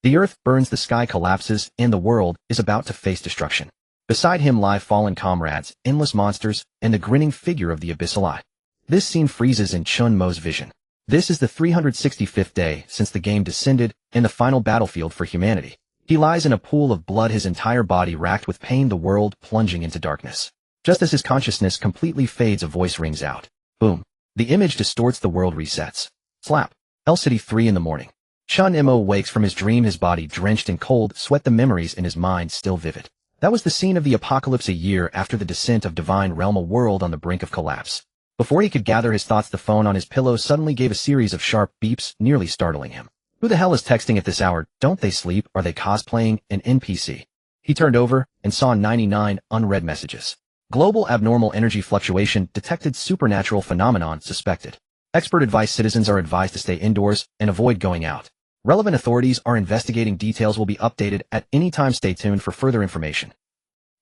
The earth burns, the sky collapses, and the world is about to face destruction. Beside him lie fallen comrades, endless monsters, and the grinning figure of the Abyssal Eye. This scene freezes in Chen Mo's vision. This is the 365th day since the game descended, in the final battlefield for humanity. He lies in a pool of blood, his entire body racked with pain, the world plunging into darkness. Just as his consciousness completely fades, a voice rings out. Boom. The image distorts, the world resets. Slap. L City 3 in the morning. Chen Mo wakes from his dream, his body drenched in cold sweat, the memories in his mind still vivid. That was the scene of the apocalypse a year after the descent of Divine Realm, a world on the brink of collapse. Before he could gather his thoughts, the phone on his pillow suddenly gave a series of sharp beeps, nearly startling him. Who the hell is texting at this hour? Don't they sleep? Are they cosplaying an NPC? He turned over and saw 99 unread messages. Global abnormal energy fluctuation detected, supernatural phenomenon suspected. Expert advice, citizens are advised to stay indoors and avoid going out. Relevant authorities are investigating, details will be updated at any time, stay tuned for further information.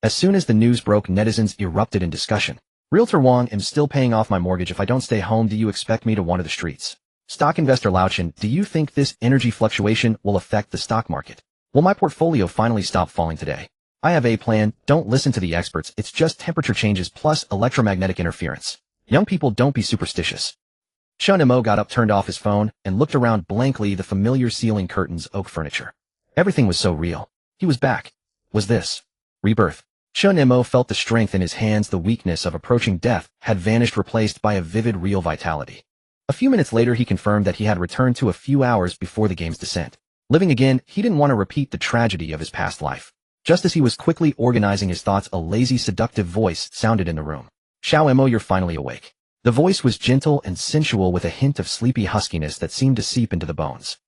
As soon as the news broke, netizens erupted in discussion. Realtor Wang, am still paying off my mortgage. If I don't stay home, do you expect me to wander the streets? Stock investor Lao Chen, do you think this energy fluctuation will affect the stock market? Will my portfolio finally stop falling today? I have a plan. Don't listen to the experts. It's just temperature changes plus electromagnetic interference. Young people, don't be superstitious. Chen Mo got up, turned off his phone, and looked around blankly. The familiar ceiling, curtains, oak furniture. Everything was so real. He was back. Was this Rebirth? Chen Mo felt the strength in his hands. The weakness of approaching death had vanished, replaced by a vivid, real vitality. A few minutes later, he confirmed that he had returned to a few hours before the game's descent. Living again, he didn't want to repeat the tragedy of his past life. Just as he was quickly organizing his thoughts, a lazy, seductive voice sounded in the room. Xiao Mo, you're finally awake. The voice was gentle and sensual with a hint of sleepy huskiness that seemed to seep into the bones.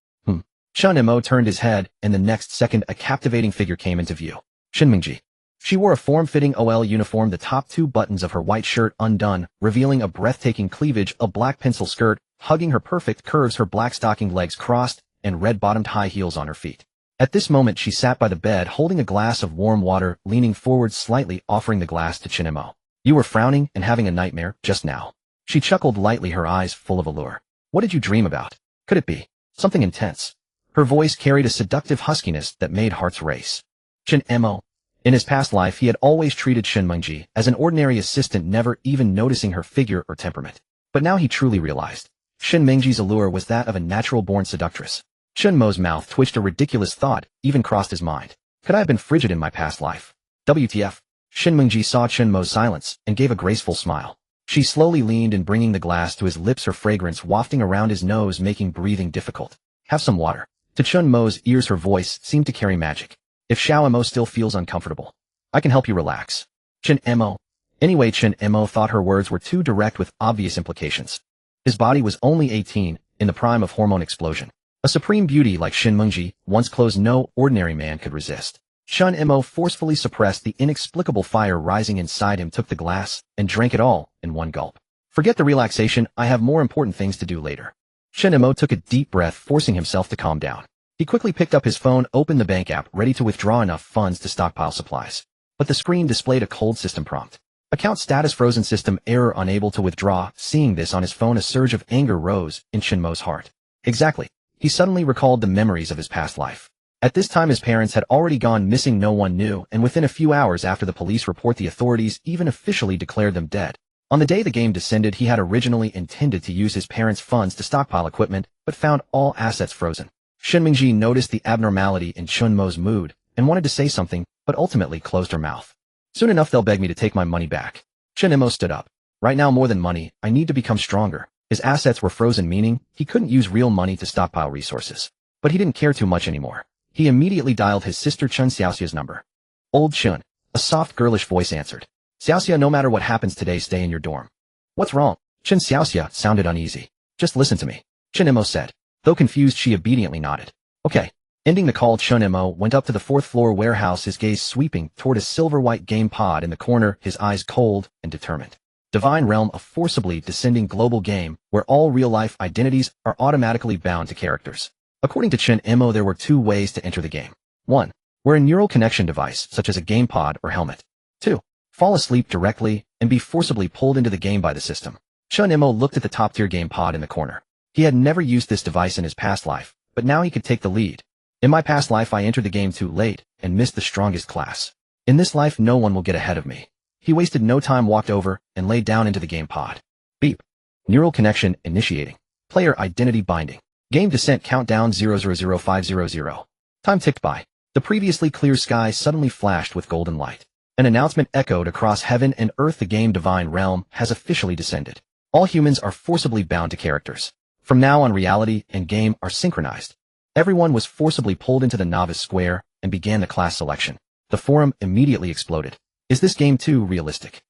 Chen Mo turned his head, and the next second a captivating figure came into view. Shinmingji. She wore a form-fitting OL uniform, the top two buttons of her white shirt undone, revealing a breathtaking cleavage, a black pencil skirt, hugging her perfect curves, her black stocking legs crossed, and red-bottomed high heels on her feet. At this moment she sat by the bed holding a glass of warm water, leaning forward slightly, offering the glass to Chen Mo. You were frowning and having a nightmare just now. She chuckled lightly, her eyes full of allure. What did you dream about? Could it be something intense? Her voice carried a seductive huskiness that made hearts race. Chen Mo. In his past life, he had always treated Shinmingji as an ordinary assistant, never even noticing her figure or temperament. But now he truly realized. Shinmingji's allure was that of a natural-born seductress. Chen Mo's mouth twitched, a ridiculous thought even crossed his mind. Could I have been frigid in my past life? WTF? Shinmingji saw Chen Mo's silence and gave a graceful smile. She slowly leaned in, bringing the glass to his lips, her fragrance wafting around his nose, making breathing difficult. Have some water. To Chen Mo's ears, her voice seemed to carry magic. If Xiao Mo still feels uncomfortable, I can help you relax. Chen Mo. Anyway, Chen Mo thought her words were too direct with obvious implications. His body was only 18, in the prime of hormone explosion. A supreme beauty like Shinmingji, once closed, no ordinary man could resist. Chen Mo forcefully suppressed the inexplicable fire rising inside him, took the glass, and drank it all in one gulp. Forget the relaxation, I have more important things to do later. Chen Mo took a deep breath, forcing himself to calm down. He quickly picked up his phone, opened the bank app, ready to withdraw enough funds to stockpile supplies. But the screen displayed a cold system prompt. Account status frozen, system error, unable to withdraw. Seeing this on his phone, a surge of anger rose in Chen Mo's heart. Exactly. He suddenly recalled the memories of his past life. At this time his parents had already gone missing, no one knew, and within a few hours after the police report, the authorities even officially declared them dead. On the day the game descended, he had originally intended to use his parents' funds to stockpile equipment, but found all assets frozen. Shinmingji noticed the abnormality in Chen Mo's mood and wanted to say something, but ultimately closed her mouth. Soon enough they'll beg me to take my money back. Chen Mo stood up. Right now, more than money, I need to become stronger. His assets were frozen, meaning he couldn't use real money to stockpile resources. But he didn't care too much anymore. He immediately dialed his sister Chen Xiaoxia's number. Old Chen, a soft girlish voice answered. Xiaoxia, no matter what happens today, stay in your dorm. What's wrong? Chen Xiaoxia sounded uneasy. Just listen to me, Chen Mo said. Though confused, she obediently nodded. Okay. Ending the call, Chen Mo went up to the fourth-floor warehouse, his gaze sweeping toward a silver-white game pod in the corner, his eyes cold and determined. Divine Realm, a forcibly descending global game where all real-life identities are automatically bound to characters. According to Chen Mo, there were two ways to enter the game. 1. Wear a neural connection device, such as a game pod or helmet. 2. Fall asleep directly and be forcibly pulled into the game by the system. Chen Mo looked at the top-tier game pod in the corner. He had never used this device in his past life, but now he could take the lead. In my past life I entered the game too late and missed the strongest class. In this life no one will get ahead of me. He wasted no time, walked over, and laid down into the game pod. Beep. Neural connection initiating. Player identity binding. Game descent countdown 000500. Time ticked by. The previously clear sky suddenly flashed with golden light. An announcement echoed across heaven and earth: the game Divine Realm has officially descended. All humans are forcibly bound to characters. From now on, reality and game are synchronized. Everyone was forcibly pulled into the novice square and began the class selection. The forum immediately exploded. Is this game too realistic?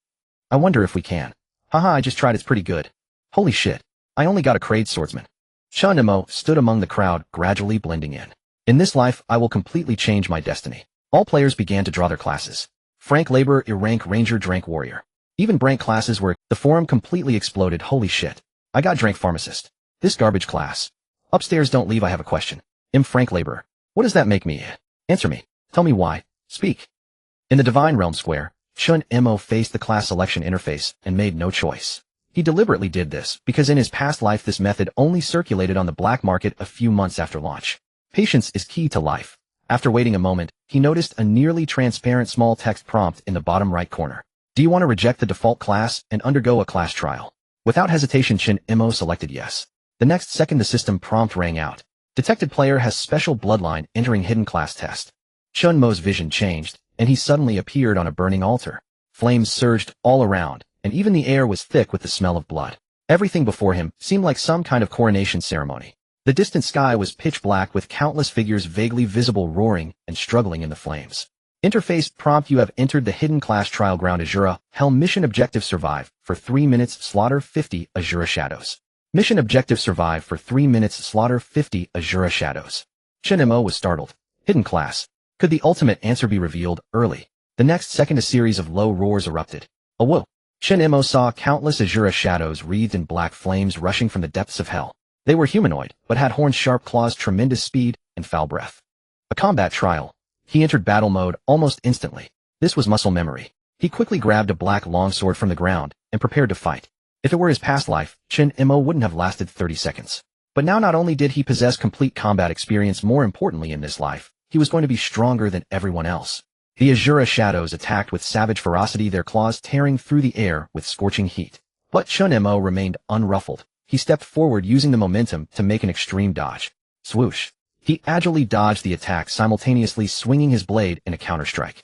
I wonder if we can. Haha, I just tried, it's pretty good. Holy shit. I only got a C-Rank Swordsman. Chen Mo stood among the crowd, gradually blending in. In this life, I will completely change my destiny. All players began to draw their classes. Frank Laborer, E-Rank Ranger, Drank Warrior. Even Brank classes were. The forum completely exploded. Holy shit. I got Drank Pharmacist. This garbage class. Upstairs, don't leave, I have a question. Frank Laborer. What does that make me? Answer me. Tell me why. Speak. In the Divine Realm Square, Chen Mo faced the class selection interface and made no choice. He deliberately did this because in his past life this method only circulated on the black market a few months after launch. Patience is key to life. After waiting a moment, he noticed a nearly transparent small text prompt in the bottom right corner. Do you want to reject the default class and undergo a class trial? Without hesitation, Chen Mo selected yes. The next second the system prompt rang out. Detected player has special bloodline entering hidden class test. Chen Mo's vision changed, and he suddenly appeared on a burning altar. Flames surged all around, and even the air was thick with the smell of blood. Everything before him seemed like some kind of coronation ceremony. The distant sky was pitch black with countless figures vaguely visible roaring and struggling in the flames. Interface prompt: you have entered the hidden class trial ground Azura. Hell mission objective: survive for 3 minutes, slaughter 50 Azura shadows. Mission objective: survive for 3 minutes, slaughter 50 Azura shadows. Chen Mo was startled. Hidden class. Could the ultimate answer be revealed early? The next second a series of low roars erupted. A whoa. Chen Mo saw countless Azura shadows wreathed in black flames rushing from the depths of hell. They were humanoid, but had horns, sharp claws, tremendous speed, and foul breath. A combat trial. He entered battle mode almost instantly. This was muscle memory. He quickly grabbed a black longsword from the ground and prepared to fight. If it were his past life, Chen Mo wouldn't have lasted 30 seconds. But now not only did he possess complete combat experience, more importantly in this life, he was going to be stronger than everyone else. The Azura shadows attacked with savage ferocity, their claws tearing through the air with scorching heat. But Chen Mo remained unruffled. He stepped forward using the momentum to make an extreme dodge. Swoosh. He agilely dodged the attack, simultaneously swinging his blade in a counterstrike.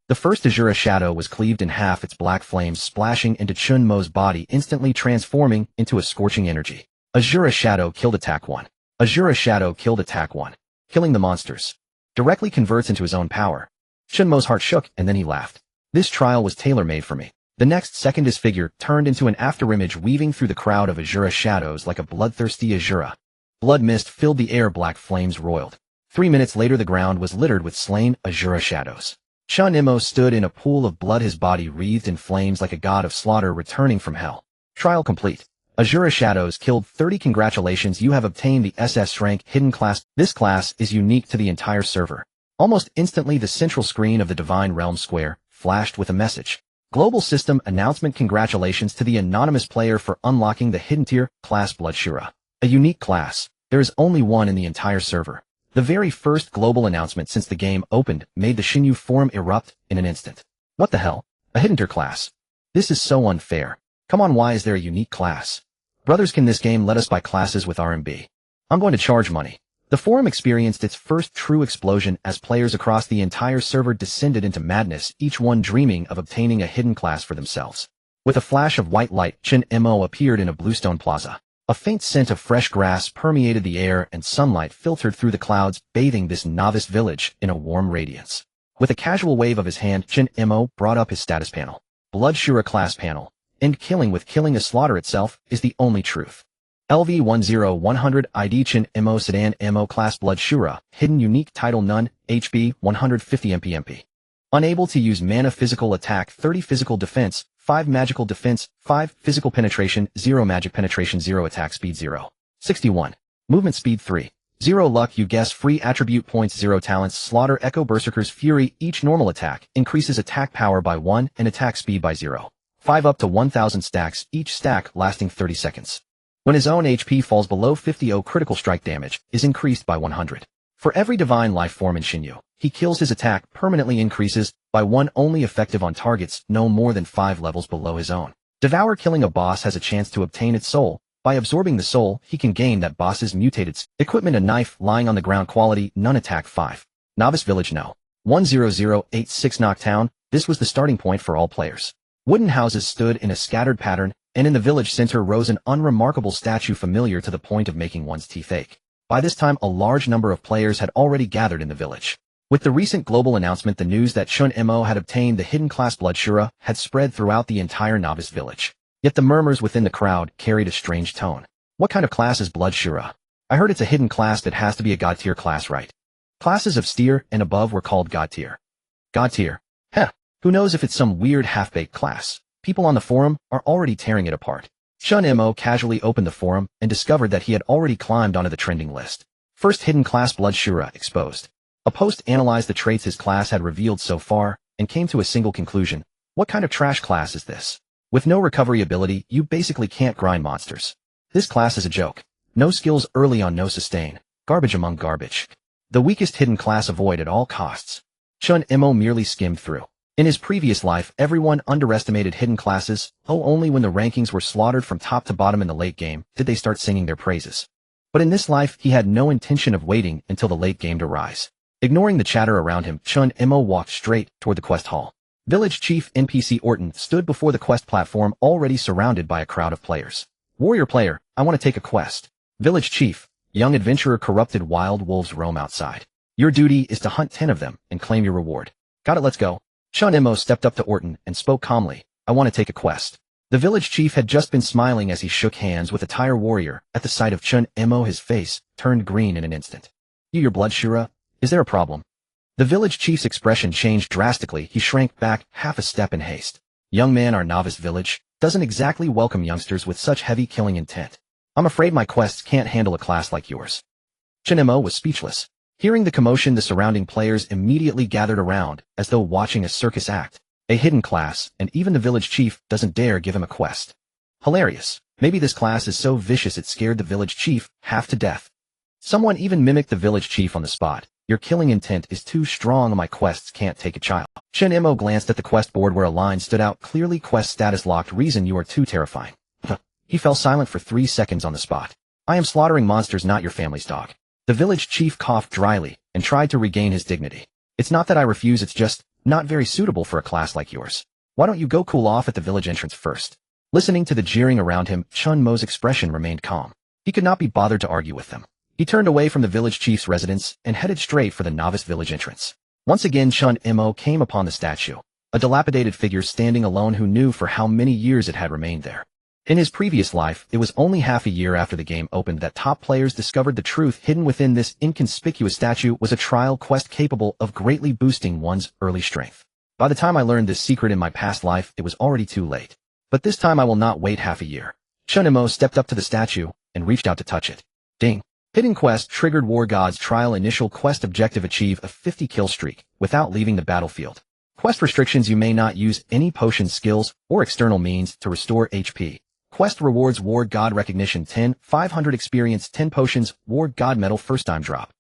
The first Azura shadow was cleaved in half, its black flames splashing into Chen Mo's body, instantly transforming into a scorching energy. Azura shadow killed attack 1. Azura shadow killed attack 1. Killing the monsters. Directly converts into his own power. Chen Mo's heart shook, and then he laughed. This trial was tailor-made for me. The next second his figure turned into an afterimage, weaving through the crowd of Azura shadows like a bloodthirsty Azura. Blood mist filled the air, black flames roiled. 3 minutes later the ground was littered with slain Azura shadows. Chen Mo stood in a pool of blood, his body wreathed in flames like a god of slaughter returning from hell. Trial complete. Azura shadows killed 30. Congratulations, you have obtained the SS-Rank hidden class. This class is unique to the entire server. Almost instantly the central screen of the Divine Realm Square flashed with a message. Global system announcement: congratulations to the anonymous player for unlocking the hidden tier class Blood Shura. A unique class. There is only one in the entire server. The very first global announcement since the game opened made the Xinyu forum erupt in an instant. What the hell? A hidden tier class? This is so unfair. Come on, why is there a unique class? Brothers, can this game let us buy classes with RMB? I'm going to charge money. The forum experienced its first true explosion as players across the entire server descended into madness, each one dreaming of obtaining a hidden class for themselves. With a flash of white light, Chen Mo appeared in a bluestone plaza. A faint scent of fresh grass permeated the air and sunlight filtered through the clouds, bathing this novice village in a warm radiance. With a casual wave of his hand, Chen Mo brought up his status panel. Blood Shura class panel. End killing with killing is slaughter itself is the only truth. LV10100 ID Chen Mo Sedan Mo class Blood Shura. Hidden unique title none. HP 150 MP. Unable to use mana. Physical attack 30, physical defense 5, magical defense 5, physical penetration 0, magic penetration 0, attack speed 0. 61. Movement speed 3. 0 luck, you guess, free attribute points 0 talents, slaughter, echo, berserker's fury. Each normal attack increases attack power by 1 and attack speed by 0. 5 up to 1000 stacks, each stack lasting 30 seconds. When his own HP falls below 50, critical strike damage is increased by 100. For every divine life form in Shinyu, he kills his attack permanently increases by 1 only effective on targets no more than 5 levels below his own. Devour killing a boss has a chance to obtain its soul. By absorbing the soul, he can gain that boss's mutated equipment. A knife lying on the ground. Quality none. Attack 5. Novice Village No. 10086 Knocktown. This was the starting point for all players. Wooden houses stood in a scattered pattern, and in the village center rose an unremarkable statue familiar to the point of making one's teeth ache. By this time, a large number of players had already gathered in the village. With the recent global announcement, the news that Chen Mo had obtained the hidden class Blood Shura had spread throughout the entire novice village. Yet the murmurs within the crowd carried a strange tone. What kind of class is Blood Shura? I heard it's a hidden class that has to be a god tier class, right? Classes of tier and above were called god tier. God tier? Heh, who knows if it's some weird half-baked class. People on the forum are already tearing it apart. Chen Mo casually opened the forum and discovered that he had already climbed onto the trending list. First hidden class Blood Shura exposed. A post analyzed the traits his class had revealed so far and came to a single conclusion. What kind of trash class is this? With no recovery ability, you basically can't grind monsters. This class is a joke. No skills early on, no sustain. Garbage among garbage. The weakest hidden class avoid at all costs. Chen Mo merely skimmed through. In his previous life, everyone underestimated hidden classes. Only when the rankings were slaughtered from top to bottom in the late game did they start singing their praises. But in this life, he had no intention of waiting until the late game to rise. Ignoring the chatter around him, Chen Mo walked straight toward the quest hall. Village Chief NPC Orton stood before the quest platform, already surrounded by a crowd of players. Warrior player, I want to take a quest. Village Chief, young adventurer, corrupted wild wolves roam outside. Your duty is to hunt 10 of them and claim your reward. Got it, let's go. Chen Mo stepped up to Orton and spoke calmly. I want to take a quest. The village chief had just been smiling as he shook hands with a tire warrior. At the sight of Chen Mo, his face turned green in an instant. Your Blood Shura? Is there a problem? The village chief's expression changed drastically. He shrank back half a step in haste. Young man, our novice village doesn't exactly welcome youngsters with such heavy killing intent. I'm afraid my quests can't handle a class like yours. Chen Mo was speechless. Hearing the commotion, the surrounding players immediately gathered around, as though watching a circus act. A hidden class, and even the village chief doesn't dare give him a quest. Hilarious. Maybe this class is so vicious it scared the village chief half to death. Someone even mimicked the village chief on the spot. Your killing intent is too strong. My quests can't take a child. Chen Mo glanced at the quest board where a line stood out clearly. Quest status locked. Reason: you are too terrifying. He fell silent for 3 seconds on the spot. I am slaughtering monsters, not your family's dog. The village chief coughed dryly and tried to regain his dignity. It's not that I refuse, it's just not very suitable for a class like yours. Why don't you go cool off at the village entrance first? Listening to the jeering around him, Chen Mo's expression remained calm. He could not be bothered to argue with them. He turned away from the village chief's residence and headed straight for the novice village entrance. Once again, Chen Mo came upon the statue, a dilapidated figure standing alone. Who knew for how many years it had remained there? In his previous life, it was only half a year after the game opened that top players discovered the truth. Hidden within this inconspicuous statue was a trial quest capable of greatly boosting one's early strength. By the time I learned this secret in my past life, it was already too late. But this time I will not wait half a year. Chen Mo stepped up to the statue and reached out to touch it. Ding. Hidden quest triggered. War Gods trial. Initial quest objective: achieve a 50 kill streak without leaving the battlefield. Quest restrictions: you may not use any potion skills or external means to restore HP. Quest rewards: War God recognition 10, 500 experience, 10 potions, War God medal, first time drop.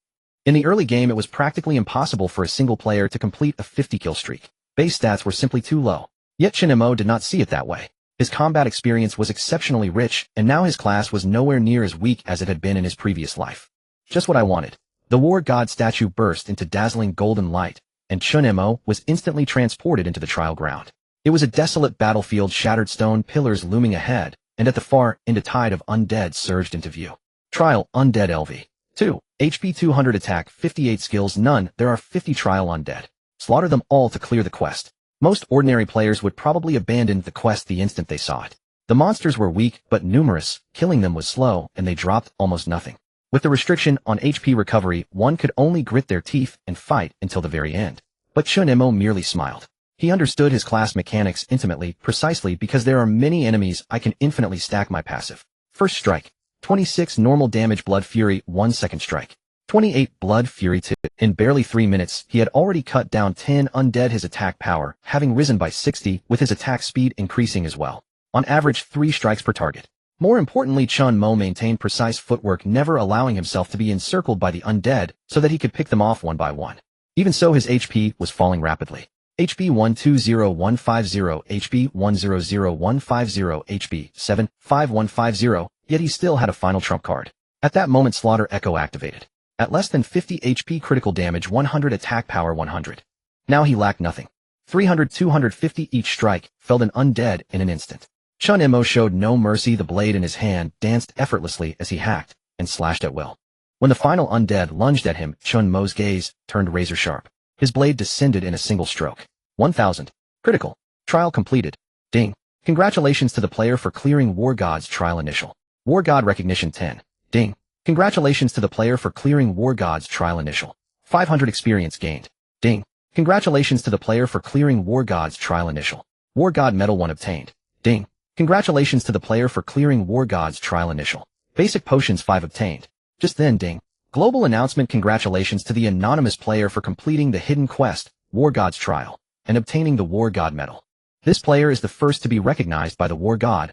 In the early game, it was practically impossible for a single player to complete a 50 kill streak. Base stats were simply too low. Yet Chen Mo did not see it that way. His combat experience was exceptionally rich, and now his class was nowhere near as weak as it had been in his previous life. Just what I wanted. The War God statue burst into dazzling golden light, and Chen Mo was instantly transported into the trial ground. It was a desolate battlefield, shattered stone pillars looming ahead, and at the far end a tide of undead surged into view. Trial Undead LV. 2. HP 200 attack 58 skills none. There are 50 trial undead. Slaughter them all to clear the quest. Most ordinary players would probably abandon the quest the instant they saw it. The monsters were weak but numerous, killing them was slow, and they dropped almost nothing. With the restriction on HP recovery, one could only grit their teeth and fight until the very end. But Chen Mo merely smiled. He understood his class mechanics intimately, precisely because there are many enemies I can infinitely stack my passive. First strike. 26 normal damage Blood Fury, 1 second strike. 28 Blood Fury 2. In barely 3 minutes, he had already cut down 10 undead, his attack power having risen by 60, with his attack speed increasing as well. On average 3 strikes per target. More importantly, Chen Mo maintained precise footwork, never allowing himself to be encircled by the undead so that he could pick them off one by one. Even so, his HP was falling rapidly. HP 120150, HP 100150, HP 75150, yet he still had a final trump card. At that moment, Slaughter Echo activated. At less than 50 HP, critical damage 100, attack power 100. Now he lacked nothing. 300-250 each strike, felled an undead in an instant. Chen Mo showed no mercy. The blade in his hand danced effortlessly as he hacked and slashed at will. When the final undead lunged at him, Chen Mo's gaze turned razor sharp. His blade descended in a single stroke. 1000. Critical. Trial completed. Ding. Congratulations to the player for clearing War God's trial initial. War God recognition 10. Ding. Congratulations to the player for clearing War God's trial initial. 500 experience gained. Ding. Congratulations to the player for clearing War God's trial initial. War God medal 1 obtained. Ding. Congratulations to the player for clearing War God's trial initial. Basic potions 5 obtained. Just then, ding. Global announcement. Congratulations to the anonymous player for completing the hidden quest, War God's trial, and obtaining the War God medal. This player is the first to be recognized by the War God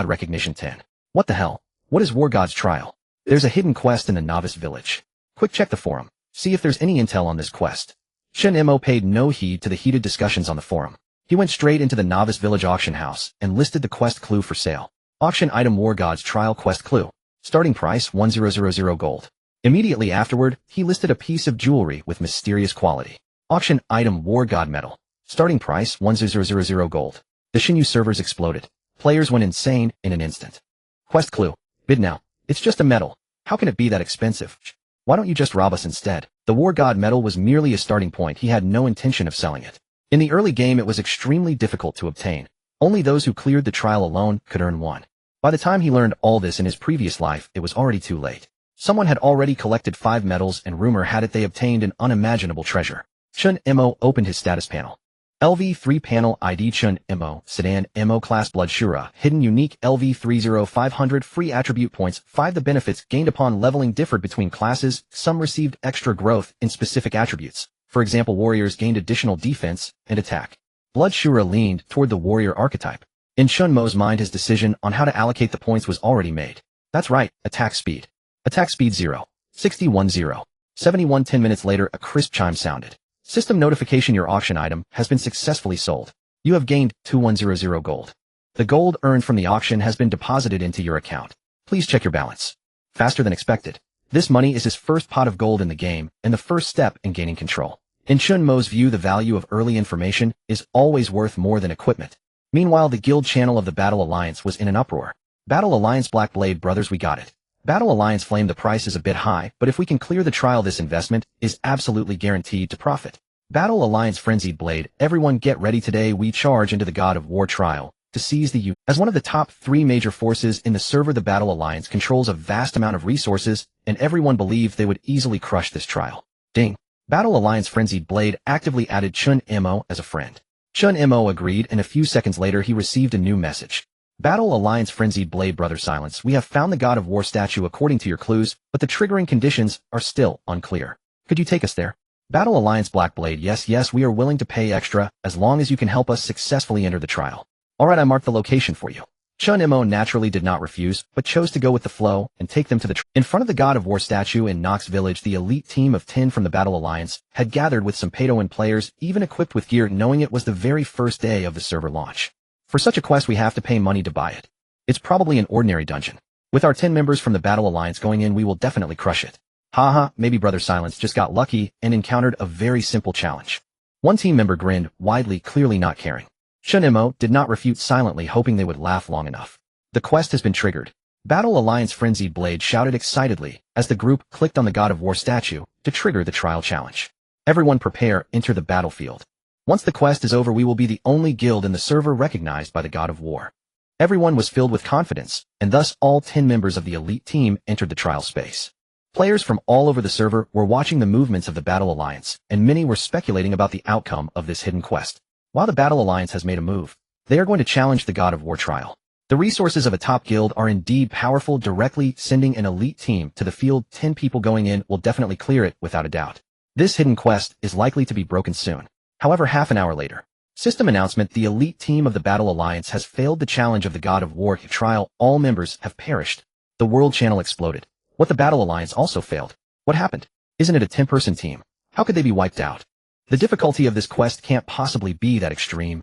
recognition 10. What the hell? What is War God's trial? There's a hidden quest in the novice village. Quick check the forum. See if there's any intel on this quest. Chen Mo paid no heed to the heated discussions on the forum. He went straight into the novice village auction house and listed the quest clue for sale. Auction item War God's trial quest clue. Starting price 1000 gold. Immediately afterward, he listed a piece of jewelry with mysterious quality. Auction item War God medal. Starting price 1000 gold. The Xinyu servers exploded. Players went insane in an instant. Quest clue. Bid now. It's just a medal. How can it be that expensive? Why don't you just rob us instead? The War God medal was merely a starting point. He had no intention of selling it. In the early game, it was extremely difficult to obtain. Only those who cleared the trial alone could earn one. By the time he learned all this in his previous life, it was already too late. Someone had already collected 5 medals, and rumor had it they obtained an unimaginable treasure. Chen Mo opened his status panel. LV3 panel ID Chen Mo, Sedan Mo class Blood Shura, hidden unique LV30 500 free attribute points. 5 The benefits gained upon leveling differed between classes. Some received extra growth in specific attributes. For example, warriors gained additional defense and attack. Blood Shura leaned toward the warrior archetype. In Chen Mo's mind, his decision on how to allocate the points was already made. That's right, attack speed. Attack speed 0. 61-0. 71 10 minutes later, a crisp chime sounded. System notification: your auction item has been successfully sold. You have gained 2100 gold. The gold earned from the auction has been deposited into your account. Please check your balance. Faster than expected. This money is his first pot of gold in the game and the first step in gaining control. In Chen Mo's view, the value of early information is always worth more than equipment. Meanwhile, the guild channel of the Battle Alliance was in an uproar. Battle Alliance Black Blade Brothers, we got it. Battle Alliance Flame, the price is a bit high, but if we can clear the trial, this investment is absolutely guaranteed to profit. Battle Alliance Frenzied Blade, everyone get ready. Today we charge into the God of War trial to seize the U. As one of the top 3 major forces in the server, the Battle Alliance controls a vast amount of resources, and everyone believed they would easily crush this trial. Ding. Battle Alliance Frenzied Blade actively added Chen Mo as a friend. Chen Mo agreed, and a few seconds later he received a new message. Battle Alliance Frenzied Blade Brother, silence. We have found the God of War statue according to your clues, but the triggering conditions are still unclear. Could you take us there? Battle Alliance Black Blade, yes, we are willing to pay extra as long as you can help us successfully enter the trial. Alright, I marked the location for you. Chen Mo naturally did not refuse, but chose to go with the flow and take them to the in front of the God of War statue in Nox Village. The elite team of 10 from the Battle Alliance had gathered with some Padawan players, even equipped with gear, knowing it was the very first day of the server launch. For such a quest, we have to pay money to buy it. It's probably an ordinary dungeon. With our 10 members from the Battle Alliance going in, we will definitely crush it. Haha, maybe Brother Silence just got lucky and encountered a very simple challenge. One team member grinned widely, clearly not caring. Chen Mo did not refute, silently hoping they would laugh long enough. The quest has been triggered. Battle Alliance Frenzied Blade shouted excitedly as the group clicked on the God of War statue to trigger the trial challenge. Everyone prepare, enter the battlefield. Once the quest is over, we will be the only guild in the server recognized by the God of War. Everyone was filled with confidence, and thus all 10 members of the elite team entered the trial space. Players from all over the server were watching the movements of the Battle Alliance, and many were speculating about the outcome of this hidden quest. While the Battle Alliance has made a move, they are going to challenge the God of War trial. The resources of a top guild are indeed powerful. Directly sending an elite team to the field, 10 people going in will definitely clear it without a doubt. This hidden quest is likely to be broken soon. However, half an hour later, System announcement: the elite team of the Battle Alliance has failed the challenge of the God of War trial. All members have perished. The world channel exploded. What, the Battle Alliance also failed? What happened? Isn't it a 10-person team? How could they be wiped out? The difficulty of this quest can't possibly be that extreme.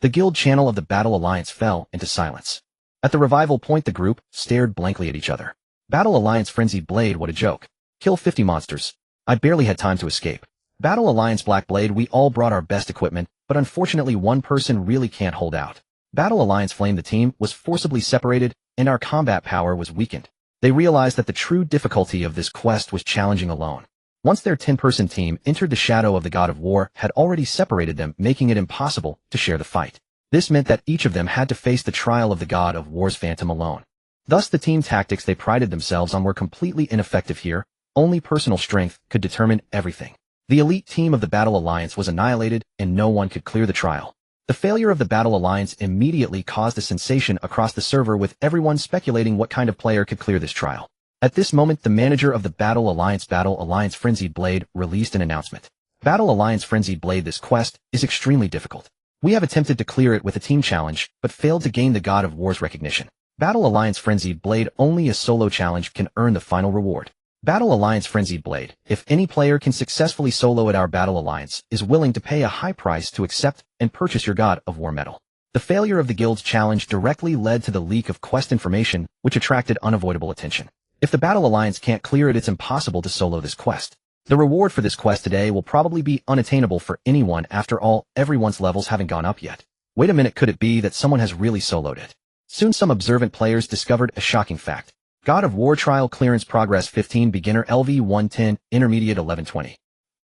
The guild channel of the Battle Alliance fell into silence. At the revival point, the group stared blankly at each other. Battle Alliance Frenzied Blade: what a joke. Kill 50 monsters. I barely had time to escape. Battle Alliance Black Blade: we all brought our best equipment, but unfortunately one person really can't hold out. Battle Alliance Flame: the team was forcibly separated, and our combat power was weakened. They realized that the true difficulty of this quest was challenging alone. Once their 10-person team entered the shadow of the God of War had already separated them, making it impossible to share the fight. This meant that each of them had to face the trial of the God of War's phantom alone. Thus the team tactics they prided themselves on were completely ineffective here. Only personal strength could determine everything. The elite team of the Battle Alliance was annihilated, and no one could clear the trial. The failure of the Battle Alliance immediately caused a sensation across the server, with everyone speculating what kind of player could clear this trial. At this moment, the manager of the Battle Alliance Frenzied Blade released an announcement. Battle Alliance Frenzied Blade: this quest is extremely difficult. We have attempted to clear it with a team challenge, but failed to gain the God of War's recognition. Battle Alliance Frenzied Blade: only a solo challenge can earn the final reward. Battle Alliance Frenzied Blade: if any player can successfully solo it, our Battle Alliance is willing to pay a high price to accept and purchase your God of War medal. The failure of the guild's challenge directly led to the leak of quest information, which attracted unavoidable attention. If the Battle Alliance can't clear it, it's impossible to solo this quest. The reward for this quest today will probably be unattainable for anyone. After all, everyone's levels haven't gone up yet. Wait a minute, could it be that someone has really soloed it? Soon some observant players discovered a shocking fact. God of War trial clearance progress 15, beginner LV 110, intermediate 1120.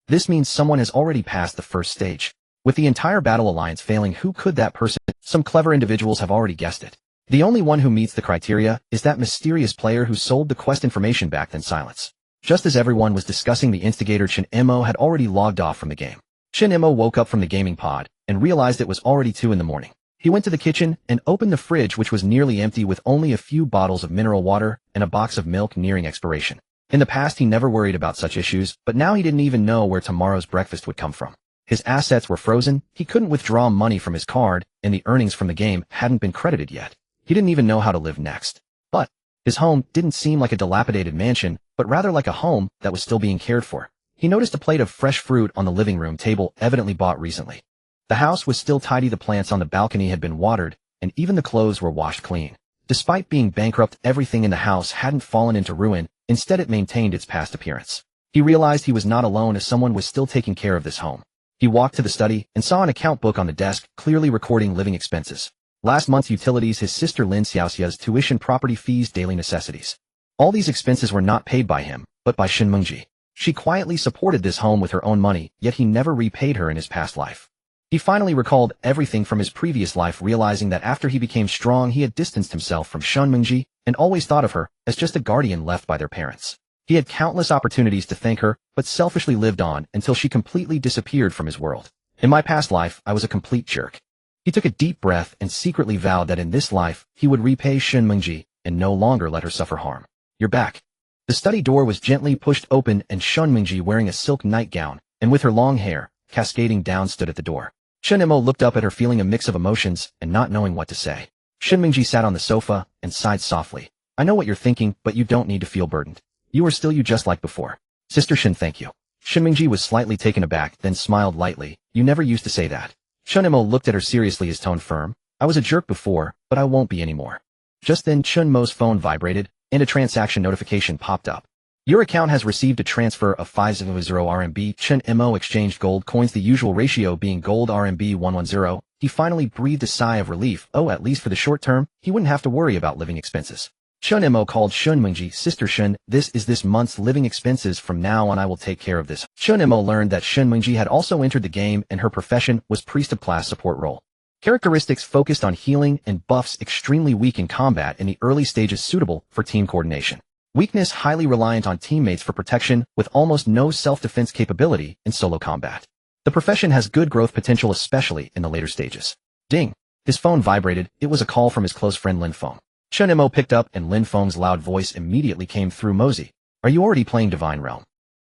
This means someone has already passed the first stage. With the entire Battle Alliance failing, who could that person be? Some clever individuals have already guessed it. The only one who meets the criteria is that mysterious player who sold the quest information back in silence. Just as everyone was discussing, the instigator Chen Mo had already logged off from the game. Chen Mo woke up from the gaming pod and realized it was already 2 in the morning. He went to the kitchen and opened the fridge, which was nearly empty, with only a few bottles of mineral water and a box of milk nearing expiration. In the past, he never worried about such issues, but now he didn't even know where tomorrow's breakfast would come from. His assets were frozen, he couldn't withdraw money from his card, and the earnings from the game hadn't been credited yet. He didn't even know how to live next. But his home didn't seem like a dilapidated mansion, but rather like a home that was still being cared for. He noticed a plate of fresh fruit on the living room table, evidently bought recently. The house was still tidy, the plants on the balcony had been watered, and even the clothes were washed clean. Despite being bankrupt, everything in the house hadn't fallen into ruin, instead it maintained its past appearance. He realized he was not alone, as someone was still taking care of this home. He walked to the study and saw an account book on the desk, clearly recording living expenses. Last month's utilities, his sister Lin Xiaoxia's tuition, property fees, daily necessities. All these expenses were not paid by him, but by Shen Mengji. She quietly supported this home with her own money, yet he never repaid her in his past life. He finally recalled everything from his previous life, realizing that after he became strong, he had distanced himself from Shen Mengji and always thought of her as just a guardian left by their parents. He had countless opportunities to thank her, but selfishly lived on until she completely disappeared from his world. In my past life, I was a complete jerk. He took a deep breath and secretly vowed that in this life, he would repay Shen Mengji and no longer let her suffer harm. You're back. The study door was gently pushed open, and Shen Mengji, wearing a silk nightgown and with her long hair cascading down, stood at the door. Chen Mo looked up at her, feeling a mix of emotions and not knowing what to say. Shen Mengji sat on the sofa and sighed softly. I know what you're thinking, but you don't need to feel burdened. You are still you, just like before. Sister Shen, thank you. Shen Mengji was slightly taken aback, then smiled lightly. You never used to say that. Chen Mo looked at her seriously, his tone firm. I was a jerk before, but I won't be anymore. Just then, Chen Mo's phone vibrated, and a transaction notification popped up. Your account has received a transfer of 500 RMB. Chen Mo exchanged gold coins, the usual ratio being gold RMB 110. He finally breathed a sigh of relief. Oh, at least for the short term, he wouldn't have to worry about living expenses. Chen Mo called Shen Mengji, Sister Shen, this is this month's living expenses. From now on, I will take care of this. Chen Mo learned that Shen Mengji had also entered the game, and her profession was priest of class support role. Characteristics focused on healing and buffs, extremely weak in combat in the early stages, suitable for team coordination. Weakness, highly reliant on teammates for protection, with almost no self-defense capability in solo combat. The profession has good growth potential, especially in the later stages. Ding! His phone vibrated. It was a call from his close friend Lin Feng. Chen Mo picked up, and Lin Feng's loud voice immediately came through. Mosey, are you already playing Divine Realm?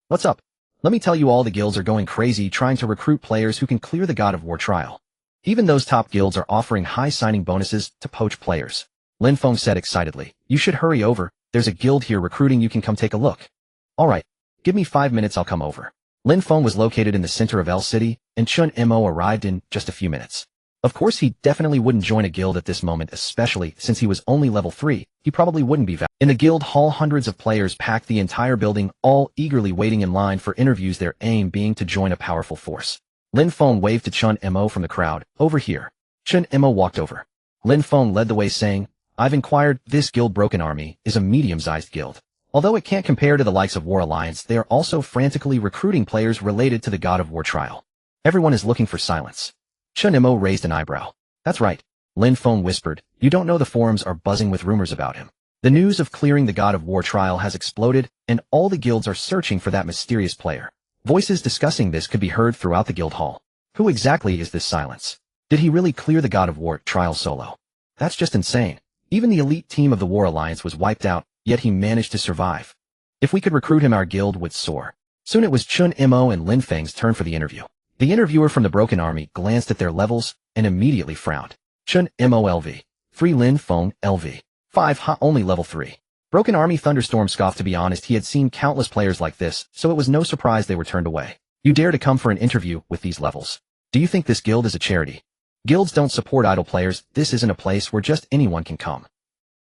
What's up? Let me tell you, all the guilds are going crazy trying to recruit players who can clear the God of War trial. Even those top guilds are offering high signing bonuses to poach players. Lin Feng said excitedly. You should hurry over. There's a guild here recruiting. You can come take a look. Alright. Give me 5 minutes. I'll come over. Lin Feng was located in the center of L City, and Chen Mo arrived in just a few minutes. Of course, he definitely wouldn't join a guild at this moment, especially since he was only level 3. He probably wouldn't be valued. In the guild hall, hundreds of players packed the entire building, all eagerly waiting in line for interviews, their aim being to join a powerful force. Lin Feng waved to Chen Mo from the crowd. Over here. Chen Mo walked over. Lin Feng led the way, saying, I've inquired. This guild, Broken Army, is a medium-sized guild. Although it can't compare to the likes of War Alliance, they are also frantically recruiting players related to the God of War trial. Everyone is looking for silence. Chen Mo raised an eyebrow. That's right. Lin Feng whispered. You don't know the forums are buzzing with rumors about him. The news of clearing the God of War trial has exploded, and all the guilds are searching for that mysterious player. Voices discussing this could be heard throughout the guild hall. Who exactly is this Silence? Did he really clear the God of War trial solo? That's just insane. Even the elite team of the War Alliance was wiped out, yet he managed to survive. If we could recruit him, our guild would soar. Soon it was Chen Mo and Lin Feng's turn for the interview. The interviewer from the Broken Army glanced at their levels and immediately frowned. Chen Mo LV. 3 Lin Feng LV. 5 Ha only level 3. Broken Army Thunderstorm scoffed. To be honest, he had seen countless players like this, so it was no surprise they were turned away. You dare to come for an interview with these levels? Do you think this guild is a charity? Guilds don't support idle players. This isn't a place where just anyone can come.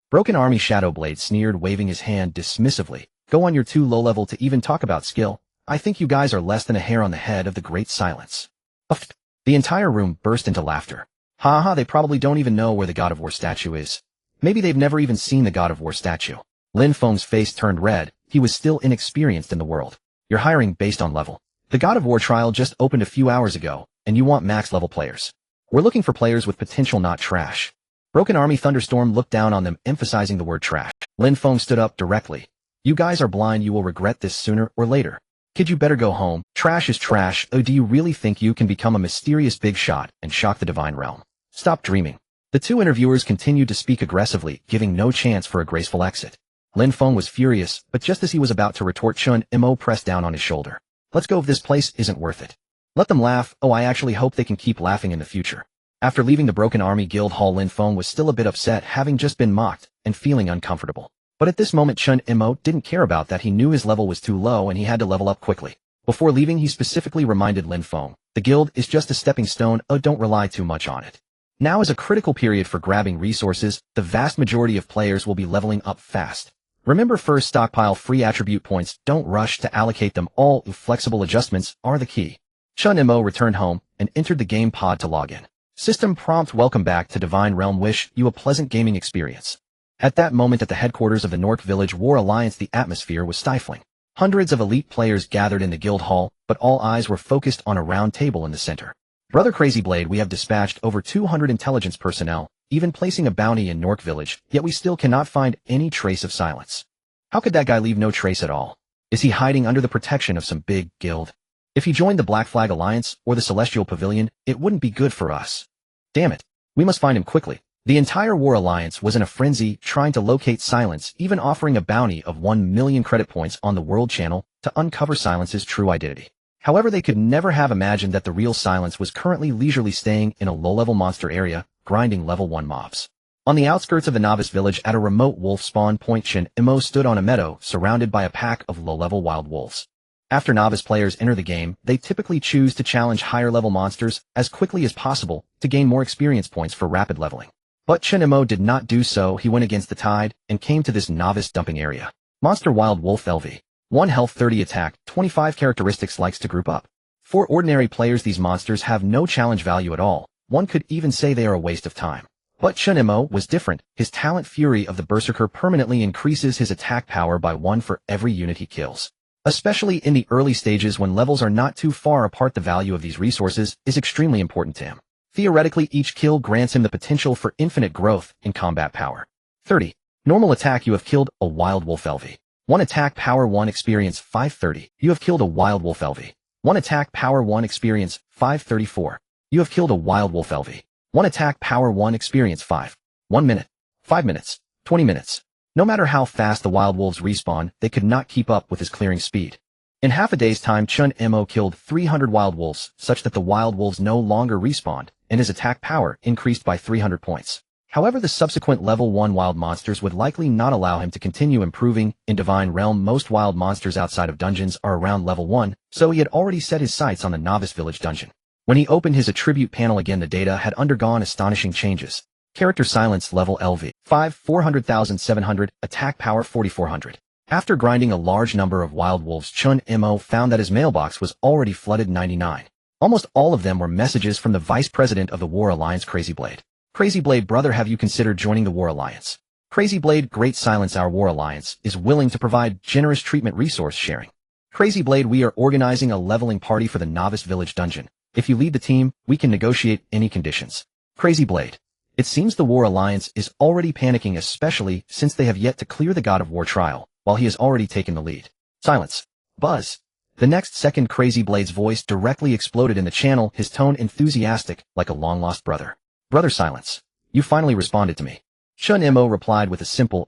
Broken Army Shadowblade sneered, waving his hand dismissively. Go on, you're too low level to even talk about skill. I think you guys are less than a hair on the head of the great Silence. Uff. The entire room burst into laughter. Ha, they probably don't even know where the God of War statue is. Maybe they've never even seen the God of War statue. Lin Feng's face turned red. He was still inexperienced in the world. You're hiring based on level. The God of War trial just opened a few hours ago, and you want max level players. We're looking for players with potential, not trash. Broken Army Thunderstorm looked down on them, emphasizing the word trash. Lin Feng stood up directly. You guys are blind. You will regret this sooner or later. Kid, you better go home. Trash is trash. Oh, do you really think you can become a mysterious big shot and shock the divine realm? Stop dreaming. The two interviewers continued to speak aggressively, giving no chance for a graceful exit. Lin Feng was furious, but just as he was about to retort, Chen Mo pressed down on his shoulder. Let's go if this place isn't worth it. Let them laugh. Oh, I actually hope they can keep laughing in the future. After leaving the Broken Army Guild Hall, Lin Feng was still a bit upset, having just been mocked and feeling uncomfortable. But at this moment, Chen Mo didn't care about that. He knew his level was too low and he had to level up quickly. Before leaving, he specifically reminded Lin Feng, the guild is just a stepping stone. Oh, don't rely too much on it. Now is a critical period for grabbing resources. The vast majority of players will be leveling up fast. Remember, first stockpile free attribute points. Don't rush to allocate them all. Flexible adjustments are the key. Chen Mo returned home and entered the game pod to log in. System prompt: welcome back to Divine Realm. Wish you a pleasant gaming experience. At that moment, at the headquarters of the Nork Village War Alliance, the atmosphere was stifling. Hundreds of elite players gathered in the guild hall, but all eyes were focused on a round table in the center. Brother Crazy Blade, we have dispatched over 200 intelligence personnel, even placing a bounty in Nork Village, yet we still cannot find any trace of Silence. How could that guy leave no trace at all? Is he hiding under the protection of some big guild? If he joined the Black Flag Alliance or the Celestial Pavilion, it wouldn't be good for us. Damn it. We must find him quickly. The entire War Alliance was in a frenzy, trying to locate Silence, even offering a bounty of 1 million credit points on the World Channel to uncover Silence's true identity. However, they could never have imagined that the real Silence was currently leisurely staying in a low-level monster area, grinding level 1 mobs. On the outskirts of the Novice Village at a remote wolf spawn point, Chen Mo stood on a meadow surrounded by a pack of low-level wild wolves. After novice players enter the game, they typically choose to challenge higher-level monsters as quickly as possible to gain more experience points for rapid leveling. But Chen Mo did not do so. He went against the tide and came to this novice dumping area. Monster Wild Wolf LV. 1 health, 30 attack, 25 characteristics. Likes to group up. For ordinary players, these monsters have no challenge value at all. One could even say they are a waste of time. But Chen Mo was different. His talent Fury of the Berserker permanently increases his attack power by 1 for every unit he kills. Especially in the early stages when levels are not too far apart, the value of these resources is extremely important to him. Theoretically, each kill grants him the potential for infinite growth in combat power. 30. Normal attack: you have killed a Wild Wolf LV. 1 attack power 1 experience 530. You have killed a Wild Wolf LV. 1 attack power 1 experience 534. You have killed a Wild Wolf LV. 1 attack power 1 experience 5. 1 minute. 5 minutes. 20 minutes. No matter how fast the wild wolves respawn, they could not keep up with his clearing speed. In half a day's time, Chen Mo killed 300 wild wolves, such that the wild wolves no longer respawned, and his attack power increased by 300 points. However, the subsequent level 1 wild monsters would likely not allow him to continue improving. In Divine Realm, most wild monsters outside of dungeons are around level 1, so he had already set his sights on the Novice Village dungeon. When he opened his attribute panel again, the data had undergone astonishing changes. Character Silence level LV 5, 400,700, attack power 4,400. After grinding a large number of wild wolves, Chen Mo found that his mailbox was already flooded 99. Almost all of them were messages from the Vice President of the War Alliance, Crazy Blade. Crazy Blade, brother, have you considered joining the War Alliance? Crazy Blade, Great Silence, our War Alliance is willing to provide generous treatment resource sharing. Crazy Blade, we are organizing a leveling party for the Novice Village dungeon. If you lead the team, we can negotiate any conditions. Crazy Blade. It seems the War Alliance is already panicking, especially since they have yet to clear the God of War trial, while he has already taken the lead. Silence. Buzz. The next second, Crazy Blade's voice directly exploded in the channel, his tone enthusiastic, like a long-lost brother. Brother Silence. You finally responded to me. Chen Mo replied with a simple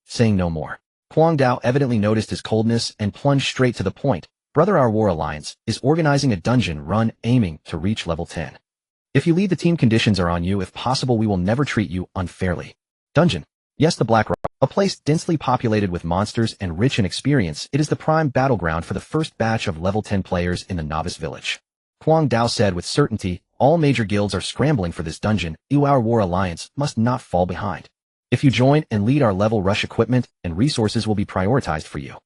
saying no more. Kwang Dao evidently noticed his coldness and plunged straight to the point. Brother, our War Alliance is organizing a dungeon run aiming to reach level 10. If you lead the team, conditions are on you. If possible, we will never treat you unfairly. Dungeon. Yes, the Black Rock. A place densely populated with monsters and rich in experience, it is the prime battleground for the first batch of level 10 players in the Novice Village. Kwang Dao said with certainty, all major guilds are scrambling for this dungeon. Our War Alliance must not fall behind. If you join and lead our level rush, equipment and resources will be prioritized for you.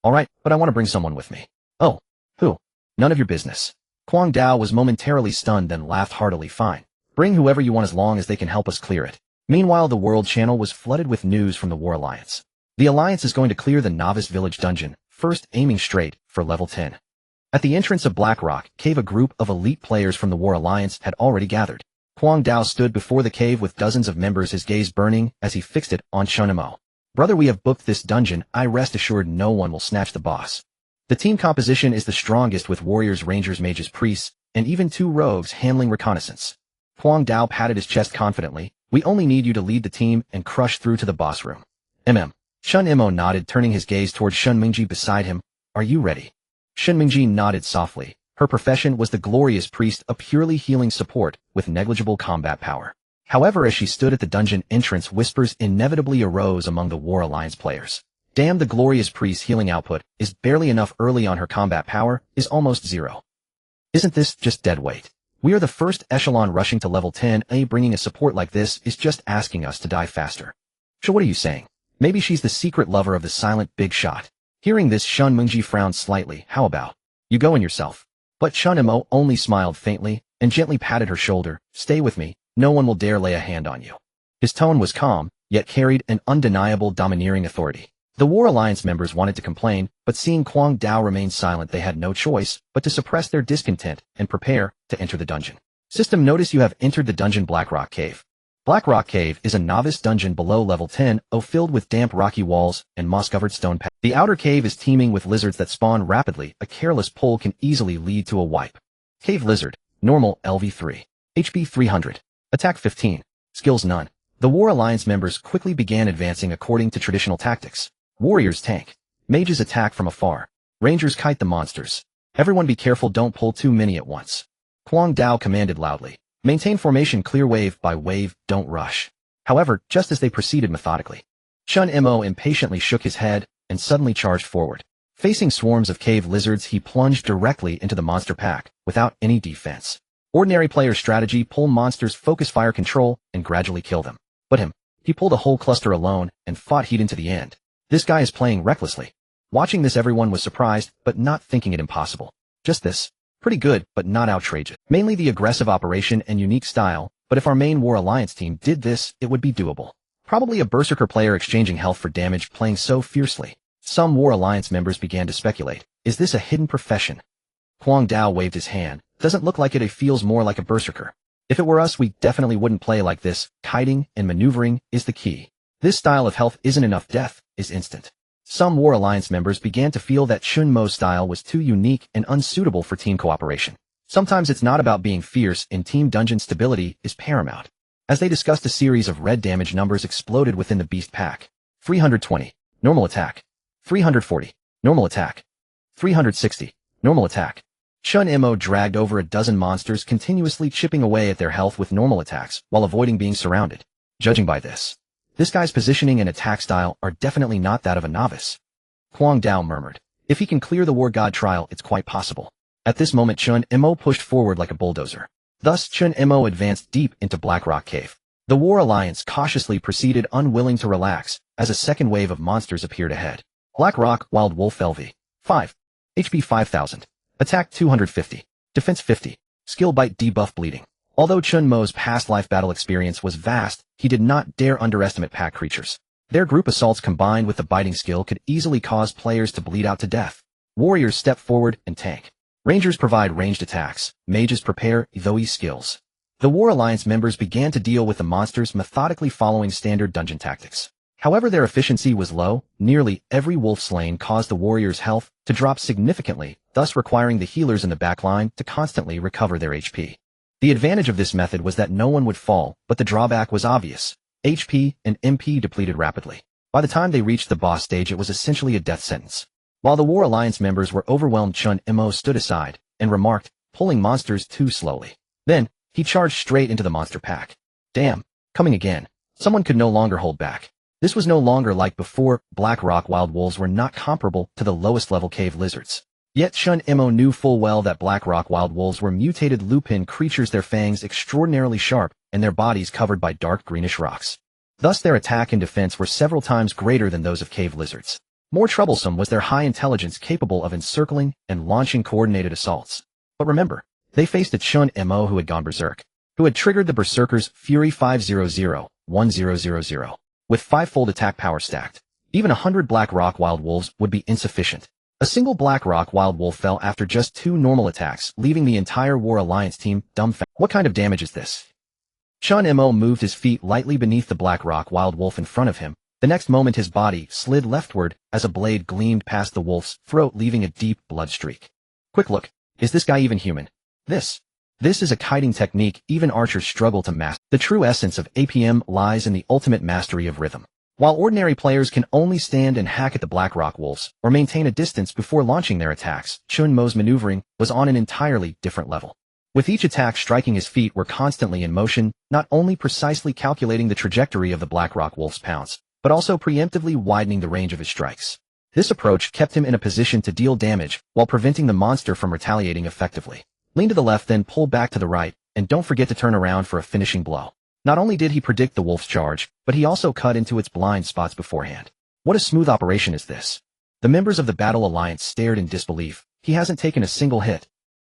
Alright, but I want to bring someone with me. Oh. Who? None of your business. Kwang Dao was momentarily stunned, then laughed heartily. Fine. Bring whoever you want as long as they can help us clear it. Meanwhile, the World Channel was flooded with news from the War Alliance. The Alliance is going to clear the Novice Village dungeon, first aiming straight for level 10. At the entrance of Blackrock Cave, a group of elite players from the War Alliance had already gathered. Kwang Dao stood before the cave with dozens of members, his gaze burning as he fixed it on Chen Mo. Brother, we have booked this dungeon. I rest assured no one will snatch the boss. The team composition is the strongest, with warriors, rangers, mages, priests, and even 2 rogues handling reconnaissance. Kwang Dao patted his chest confidently. We only need you to lead the team and crush through to the boss room. Chen Mo nodded, turning his gaze towards Shen Mingji beside him. Are you ready? Shen Mingji nodded softly. Her profession was the glorious priest, a purely healing support with negligible combat power. However, as she stood at the dungeon entrance, whispers inevitably arose among the War Alliance players. Damn, the glorious priest's healing output is barely enough. Early on, her combat power is almost 0. Isn't this just dead weight? We are the first echelon rushing to level 10. Bringing a support like this is just asking us to die faster. So what are you saying? Maybe she's the secret lover of the silent big shot. Hearing this, Shen Mingji frowned slightly. How about you go in yourself? But Chen Mo only smiled faintly and gently patted her shoulder. Stay with me. No one will dare lay a hand on you. His tone was calm, yet carried an undeniable domineering authority. The War Alliance members wanted to complain, but seeing Kwang Dao remain silent, they had no choice but to suppress their discontent and prepare to enter the dungeon. System, notice you have entered the dungeon Blackrock Cave. Blackrock Cave is a novice dungeon below level 10, filled with damp rocky walls and moss-covered stone paths. The outer cave is teeming with lizards that spawn rapidly. A careless pull can easily lead to a wipe. Cave Lizard. Normal, LV 3. HP 300. Attack 15. Skills none. The War Alliance members quickly began advancing according to traditional tactics. Warriors tank. Mages attack from afar. Rangers kite the monsters. Everyone be careful, don't pull too many at once. Kwang Dao commanded loudly. Maintain formation, clear wave by wave, don't rush. However, just as they proceeded methodically, Chen Mo impatiently shook his head and suddenly charged forward. Facing swarms of cave lizards, he plunged directly into the monster pack without any defense. Ordinary player strategy: pull monsters, focus fire control, and gradually kill them. But he pulled a whole cluster alone and fought heat into the end. This guy is playing recklessly. Watching this, everyone was surprised, but not thinking it impossible. Just this. Pretty good, but not outrageous. Mainly the aggressive operation and unique style, but if our main War Alliance team did this, it would be doable. Probably a berserker player exchanging health for damage, playing so fiercely. Some War Alliance members began to speculate. Is this a hidden profession? Kwang Dao waved his hand. Doesn't look like it. It feels more like a berserker. If it were us, we definitely wouldn't play like this. Kiting and maneuvering is the key. This style of health isn't enough. Death is instant. Some War Alliance members began to feel that Chen Mo's style was too unique and unsuitable for team cooperation. Sometimes it's not about being fierce. In team dungeon, stability is paramount. As they discussed, a series of red damage numbers exploded within the beast pack. 320. Normal attack. 340. Normal attack. 360. Normal attack. Chen Mo dragged over a dozen monsters, continuously chipping away at their health with normal attacks while avoiding being surrounded. Judging by this guy's positioning and attack style are definitely not that of a novice. Huang Dao murmured. If he can clear the War God trial, it's quite possible. At this moment Chen Mo pushed forward like a bulldozer. Thus Chen Mo advanced deep into Black Rock Cave. The War Alliance cautiously proceeded, unwilling to relax, as a second wave of monsters appeared ahead. Black Rock Wild Wolf LV. 5. HP 5000. Attack 250. Defense 50. Skill Bite debuff bleeding. Although Chen Mo's past life battle experience was vast, he did not dare underestimate pack creatures. Their group assaults combined with the biting skill could easily cause players to bleed out to death. Warriors step forward and tank. Rangers provide ranged attacks. Mages prepare EVOE skills. The War Alliance members began to deal with the monsters, methodically following standard dungeon tactics. However, their efficiency was low. Nearly every wolf slain caused the warriors' health to drop significantly, thus requiring the healers in the backline to constantly recover their HP. The advantage of this method was that no one would fall, but the drawback was obvious. HP and MP depleted rapidly. By the time they reached the boss stage, it was essentially a death sentence. While the War Alliance members were overwhelmed, Chen Mo stood aside and remarked, pulling monsters too slowly. Then, he charged straight into the monster pack. Damn, coming again. Someone could no longer hold back. This was no longer like before. Black Rock Wild Wolves were not comparable to the lowest level cave lizards. Yet Chen Mo knew full well that Black Rock Wild Wolves were mutated lupin creatures, their fangs extraordinarily sharp and their bodies covered by dark greenish rocks. Thus their attack and defense were several times greater than those of cave lizards. More troublesome was their high intelligence, capable of encircling and launching coordinated assaults. But remember, they faced a Chen Mo who had gone berserk, who had triggered the Berserker's Fury 500-1000, with 5-fold attack power stacked. Even 100 Black Rock Wild Wolves would be insufficient. A single Black Rock Wild Wolf fell after just 2 normal attacks, leaving the entire War Alliance team dumbfounded. What kind of damage is this? Chen Mo moved his feet lightly beneath the Black Rock Wild Wolf in front of him. The next moment his body slid leftward as a blade gleamed past the wolf's throat, leaving a deep blood streak. Quick look, is this guy even human? This is a kiting technique even archers struggle to master. The true essence of APM lies in the ultimate mastery of rhythm. While ordinary players can only stand and hack at the Black Rock Wolves, or maintain a distance before launching their attacks, Chen Mo's maneuvering was on an entirely different level. With each attack striking, his feet were constantly in motion, not only precisely calculating the trajectory of the Black Rock Wolf's pounce, but also preemptively widening the range of his strikes. This approach kept him in a position to deal damage, while preventing the monster from retaliating effectively. Lean to the left, then pull back to the right, and don't forget to turn around for a finishing blow. Not only did he predict the wolf's charge, but he also cut into its blind spots beforehand. What a smooth operation is this? The members of the Battle Alliance stared in disbelief. He hasn't taken a single hit.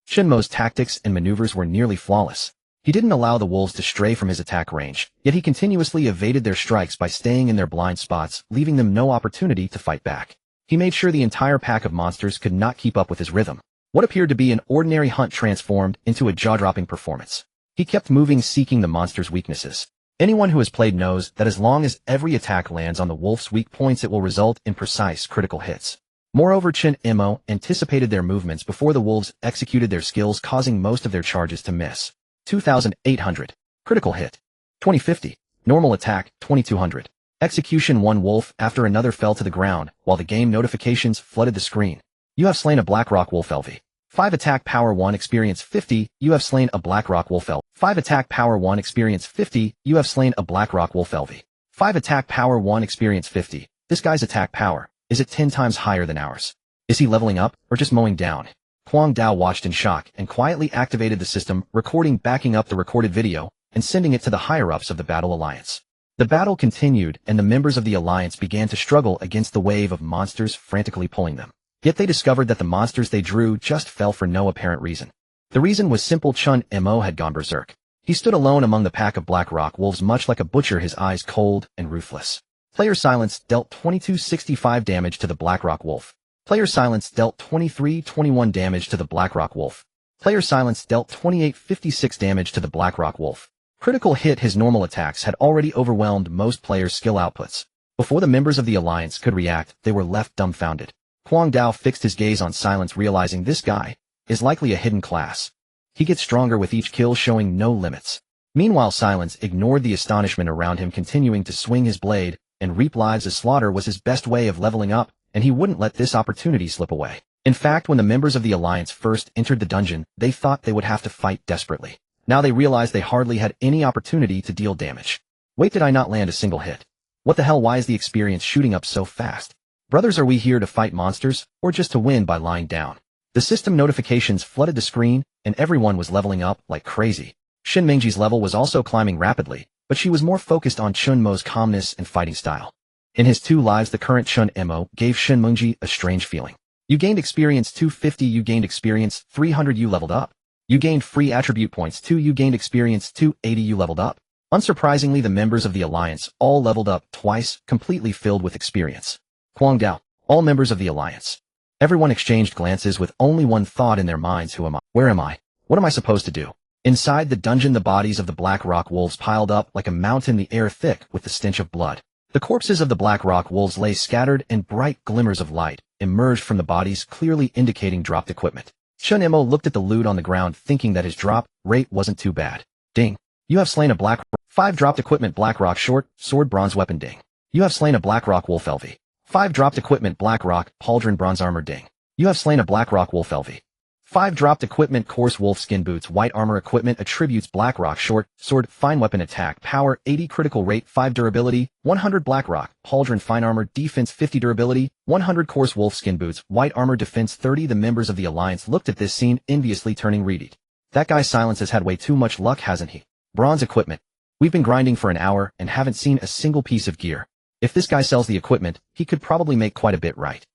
Chen Mo's tactics and maneuvers were nearly flawless. He didn't allow the wolves to stray from his attack range, yet he continuously evaded their strikes by staying in their blind spots, leaving them no opportunity to fight back. He made sure the entire pack of monsters could not keep up with his rhythm. What appeared to be an ordinary hunt transformed into a jaw-dropping performance. He kept moving, seeking the monster's weaknesses. Anyone who has played knows that as long as every attack lands on the wolf's weak points, it will result in precise critical hits. Moreover, Chen Mo anticipated their movements before the wolves executed their skills, causing most of their charges to miss. 2,800. Critical hit. 2050. Normal attack. 2,200. Execution. One wolf after another fell to the ground, while the game notifications flooded the screen. You have slain a Black Rock Wolf LV. 5 attack power 1 experience 50. You have slain a Black Rock Wolf LV. 5 attack power 1 experience 50. You have slain a Black Rock Wolf LV. 5 attack power 1 experience 50. This guy's attack power, is it 10 times higher than ours? Is he leveling up, or just mowing down? Huang Dao watched in shock and quietly activated the system recording, backing up the recorded video and sending it to the higher-ups of the Battle Alliance. The battle continued, and the members of the Alliance began to struggle against the wave of monsters frantically pulling them. Yet they discovered that the monsters they drew just fell for no apparent reason. The reason was simple. Chen Mo had gone berserk. He stood alone among the pack of Black Rock Wolves, much like a butcher, his eyes cold and ruthless. Player Silence dealt 2265 damage to the Black Rock Wolf. Player Silence dealt 2321 damage to the Black Rock Wolf. Player Silence dealt 2856 damage to the Black Rock Wolf. Critical hit. His normal attacks had already overwhelmed most players' skill outputs. Before the members of the Alliance could react, they were left dumbfounded. Huang Dao fixed his gaze on Silence, realizing this guy is likely a hidden class. He gets stronger with each kill, showing no limits. Meanwhile, Silence ignored the astonishment around him, continuing to swing his blade and reap lives as slaughter was his best way of leveling up, and he wouldn't let this opportunity slip away. In fact, when the members of the Alliance first entered the dungeon, they thought they would have to fight desperately. Now they realized they hardly had any opportunity to deal damage. Wait, did I not land a single hit? What the hell, why is the experience shooting up so fast? Brothers, are we here to fight monsters, or just to win by lying down? The system notifications flooded the screen, and everyone was leveling up like crazy. Shin Mingji's level was also climbing rapidly, but she was more focused on Chen Mo's calmness and fighting style. In his 2 lives, the current Chen Mo gave Shin Mingji a strange feeling. You gained experience 250, you gained experience 300, you leveled up. You gained free attribute points 2, you gained experience 280, you leveled up. Unsurprisingly, the members of the Alliance all leveled up twice, completely filled with experience. Huang Dao, all members of the Alliance. Everyone exchanged glances with only one thought in their minds: who am I? Where am I? What am I supposed to do? Inside the dungeon, the bodies of the Black Rock Wolves piled up like a mountain, the air thick with the stench of blood. The corpses of the Black Rock Wolves lay scattered, and bright glimmers of light emerged from the bodies, clearly indicating dropped equipment. Chen Mo looked at the loot on the ground, thinking that his drop rate wasn't too bad. Ding. You have slain a Black 5 dropped equipment Black Rock short sword bronze weapon. Ding. You have slain a Black Rock Wolf LV. 5 dropped equipment Black Rock pauldron bronze armor. Ding. You have slain a Black Rock Wolf LV. 5 dropped equipment coarse wolf skin boots white armor equipment attributes Black Rock short sword fine weapon attack power 80 critical rate 5 durability 100 Black Rock pauldron fine armor defense 50 durability 100 coarse wolf skin boots white armor defense 30. The members of the Alliance looked at this scene, enviously turning reedy. That guy Silence has had way too much luck, hasn't he? Bronze equipment. We've been grinding for an hour and haven't seen a single piece of gear. If this guy sells the equipment, he could probably make quite a bit right.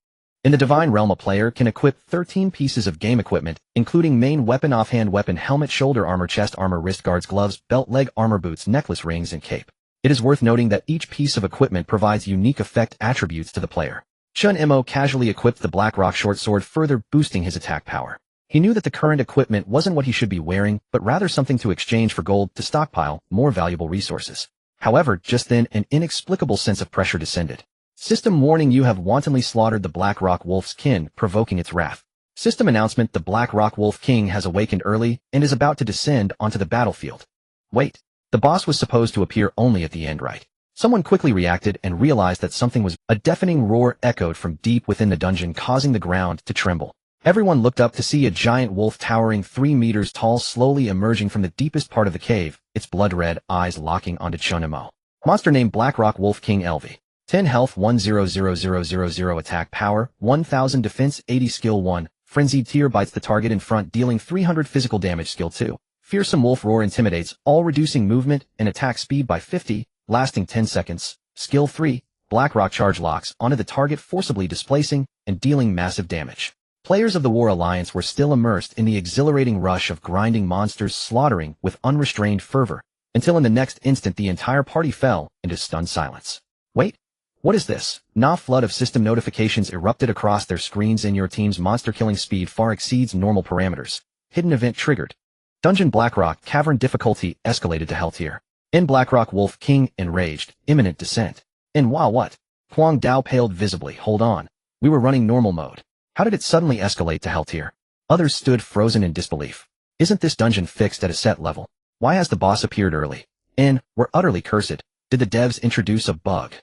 In the Divine Realm, a player can equip 13 pieces of game equipment, including main weapon, offhand weapon, helmet, shoulder armor, chest armor, wrist guards, gloves, belt, leg armor, boots, necklace, rings, and cape. It is worth noting that each piece of equipment provides unique effect attributes to the player. Chen Mo casually equipped the Black Rock short sword, further boosting his attack power. He knew that the current equipment wasn't what he should be wearing, but rather something to exchange for gold to stockpile more valuable resources. However, just then an inexplicable sense of pressure descended. System warning: you have wantonly slaughtered the Black Rock Wolf's kin, provoking its wrath. System announcement: the Black Rock Wolf King has awakened early and is about to descend onto the battlefield. Wait, the boss was supposed to appear only at the end, right? Someone quickly reacted and realized that something was. A deafening roar echoed from deep within the dungeon, causing the ground to tremble. Everyone looked up to see a giant wolf towering 3 meters tall slowly emerging from the deepest part of the cave, its blood-red eyes locking onto Chen Mo. Monster name: Black Rock Wolf King LV. 10 health 100000 attack power 1000 defense 80 skill 1. Frenzied Tear bites the target in front, dealing 300 physical damage. Skill 2. Fearsome Wolf Roar intimidates all, reducing movement and attack speed by 50, lasting 10 seconds. Skill 3. Black Rock Charge locks onto the target, forcibly displacing and dealing massive damage. Players of the War Alliance were still immersed in the exhilarating rush of grinding monsters, slaughtering with unrestrained fervor, until in the next instant the entire party fell into stunned silence. Wait. What is this? A flood of system notifications erupted across their screens, and your team's monster killing speed far exceeds normal parameters. Hidden event triggered. Dungeon Blackrock Cavern difficulty escalated to hell tier. In Blackrock Wolf King enraged, imminent descent. In wow, what? Huang Dao paled visibly. Hold on. We were running normal mode. How did it suddenly escalate to hell tier? Others stood frozen in disbelief. Isn't this dungeon fixed at a set level? Why has the boss appeared early? We're utterly cursed. Did the devs introduce a bug?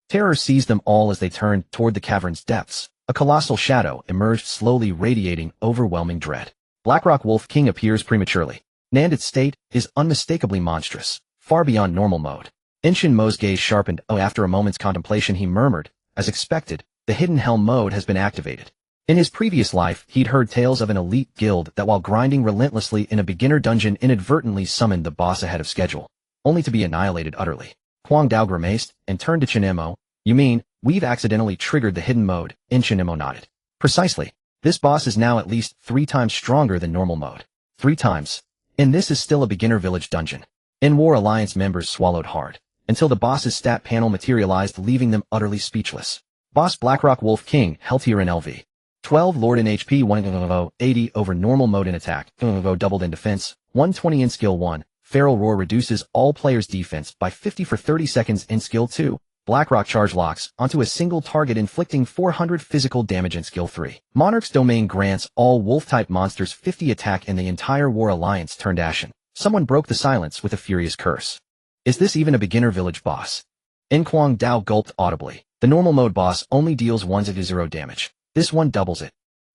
Terror seized them all as they turned toward the cavern's depths. A colossal shadow emerged, slowly radiating overwhelming dread. Blackrock Wolf King appears prematurely, and its state is unmistakably monstrous, far beyond normal mode. Chen Mo's gaze sharpened. After a moment's contemplation, he murmured, as expected, the hidden hell mode has been activated. In his previous life, he'd heard tales of an elite guild that, while grinding relentlessly in a beginner dungeon, inadvertently summoned the boss ahead of schedule, only to be annihilated utterly. Huang Dao grimaced and turned to Chen Mo. You mean, we've accidentally triggered the hidden mode? Chen Mo nodded. Precisely. This boss is now at least 3 times stronger than normal mode. 3 times. And this is still a beginner village dungeon. War Alliance members swallowed hard, until the boss's stat panel materialized, leaving them utterly speechless. Boss Blackrock Wolf King, healthier in LV. 12 Lord in HP, 80 over normal mode in attack, doubled in defense, 120 in skill 1. Feral Roar reduces all players' defense by 50 for 30 seconds in skill 2. Blackrock Charge locks onto a single target, inflicting 400 physical damage in skill 3. Monarch's Domain grants all wolf-type monsters 50 attack, and the entire War Alliance turned ashen. Someone broke the silence with a furious curse. Is this even a beginner village boss? Huang Dao gulped audibly. The normal mode boss only deals 1 to 0 damage. This one doubles it.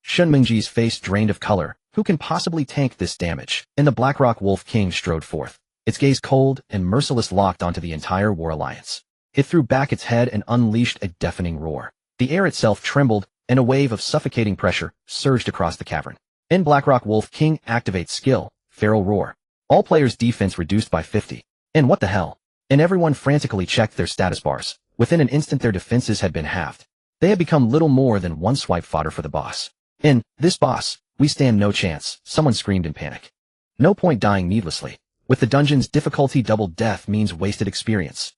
Shun Mingji's face drained of color. Who can possibly tank this damage? And the Blackrock Wolf King strode forth, its gaze cold and merciless locked onto the entire War Alliance. It threw back its head and unleashed a deafening roar. The air itself trembled, and a wave of suffocating pressure surged across the cavern. In Blackrock Wolf King activates skill, Feral Roar. All players' defense reduced by 50. And what the hell? And everyone frantically checked their status bars. Within an instant their defenses had been halved. They had become little more than one swipe fodder for the boss. In this boss, we stand no chance, someone screamed in panic. No point dying needlessly. With the dungeon's difficulty, double death means wasted experience.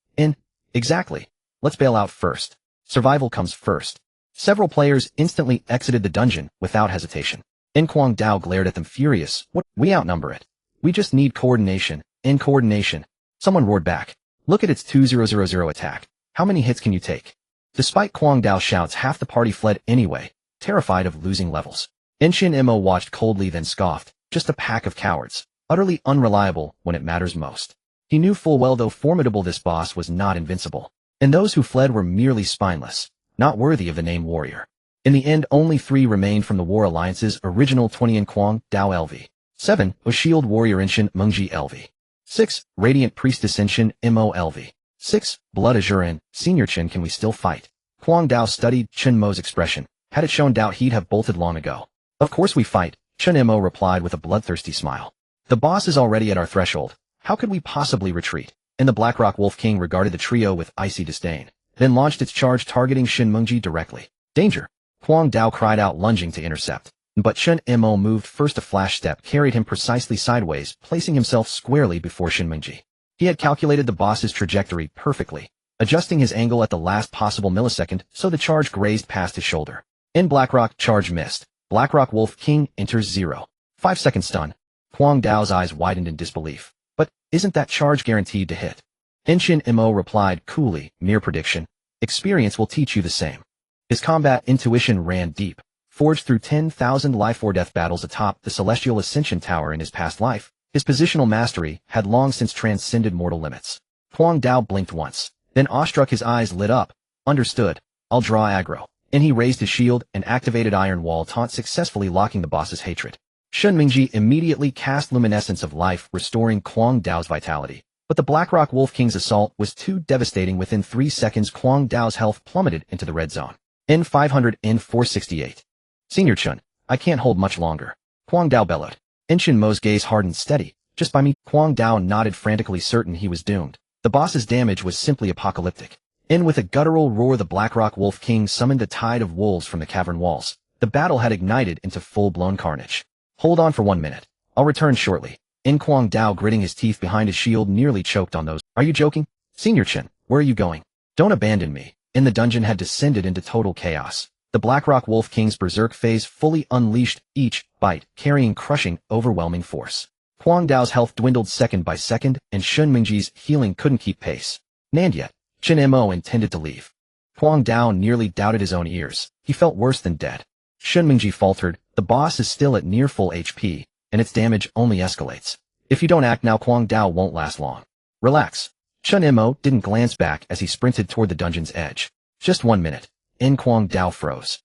Exactly. Let's bail out first. Survival comes first. Several players instantly exited the dungeon without hesitation. Kwang Dao glared at them furious. What? We outnumber it. We just need coordination. Coordination. Someone roared back. Look at its 2000 attack. How many hits can you take? Despite Kwang Dao's shouts, half the party fled anyway, terrified of losing levels. Chen Mo watched coldly then scoffed. Just a pack of cowards. Utterly unreliable when it matters most. He knew full well though formidable this boss was not invincible. And those who fled were merely spineless, not worthy of the name warrior. In the end, only 3 remained from the War Alliance's original 20 Kwang Dao LV. 7. A Shield Warrior Chen Mengji LV. 6. Radiant Priestess Chen Mo LV. 6. Blood Azure Senior Chen. Can we still fight? Kwang Dao studied Chen Mo's expression. Had it shown doubt, he'd have bolted long ago. Of course we fight, Chen Mo replied with a bloodthirsty smile. The boss is already at our threshold. How could we possibly retreat? And the Blackrock Wolf King regarded the trio with icy disdain, then launched its charge targeting Chen Mengji directly. Danger! Kwang Dao cried out, lunging to intercept. But Chen Mo moved first. A flash step carried him precisely sideways, placing himself squarely before Chen Mengji. He had calculated the boss's trajectory perfectly, adjusting his angle at the last possible millisecond so the charge grazed past his shoulder. In Blackrock, charge missed. Blackrock Wolf King enters 0. 5-second stun. Kwang Dao's eyes widened in disbelief. But isn't that charge guaranteed to hit? Chen Mo replied coolly, mere prediction. Experience will teach you the same. His combat intuition ran deep, forged through 10,000 life-or-death battles atop the Celestial Ascension Tower in his past life. His positional mastery had long since transcended mortal limits. Kwang Dao blinked once, then awestruck his eyes lit up. Understood. I'll draw aggro. And he raised his shield and activated Iron Wall taunt, successfully locking the boss's hatred. Shun Mingji immediately cast Luminescence of Life, restoring Kwang Dao's vitality. But the Blackrock Wolf King's assault was too devastating. Within 3 seconds, Kwang Dao's health plummeted into the red zone. N500 N468. Senior Chun, I can't hold much longer. Kwang Dao bellowed. Chen Mo's gaze hardened. Steady. Just by me. Kwang Dao nodded, frantically certain he was doomed. The boss's damage was simply apocalyptic. With a guttural roar, the Blackrock Wolf King summoned a tide of wolves from the cavern walls. The battle had ignited into full-blown carnage. Hold on for 1 minute. I'll return shortly. Kwang Dao, gritting his teeth behind his shield, nearly choked on those. Are you joking? Senior Chen, where are you going? Don't abandon me. The dungeon had descended into total chaos. The Blackrock Wolf King's berserk phase fully unleashed, each bite carrying crushing, overwhelming force. Kwang Dao's health dwindled second by second, and Shun Mingji's healing couldn't keep pace. And yet, Chen Mo intended to leave. Kwang Dao nearly doubted his own ears. He felt worse than dead. Shun Mingji faltered. The boss is still at near full HP, and its damage only escalates. If you don't act now, Kwang Dao won't last long. Relax. Chen Mo didn't glance back as he sprinted toward the dungeon's edge. Just 1 minute. Kwang Dao froze.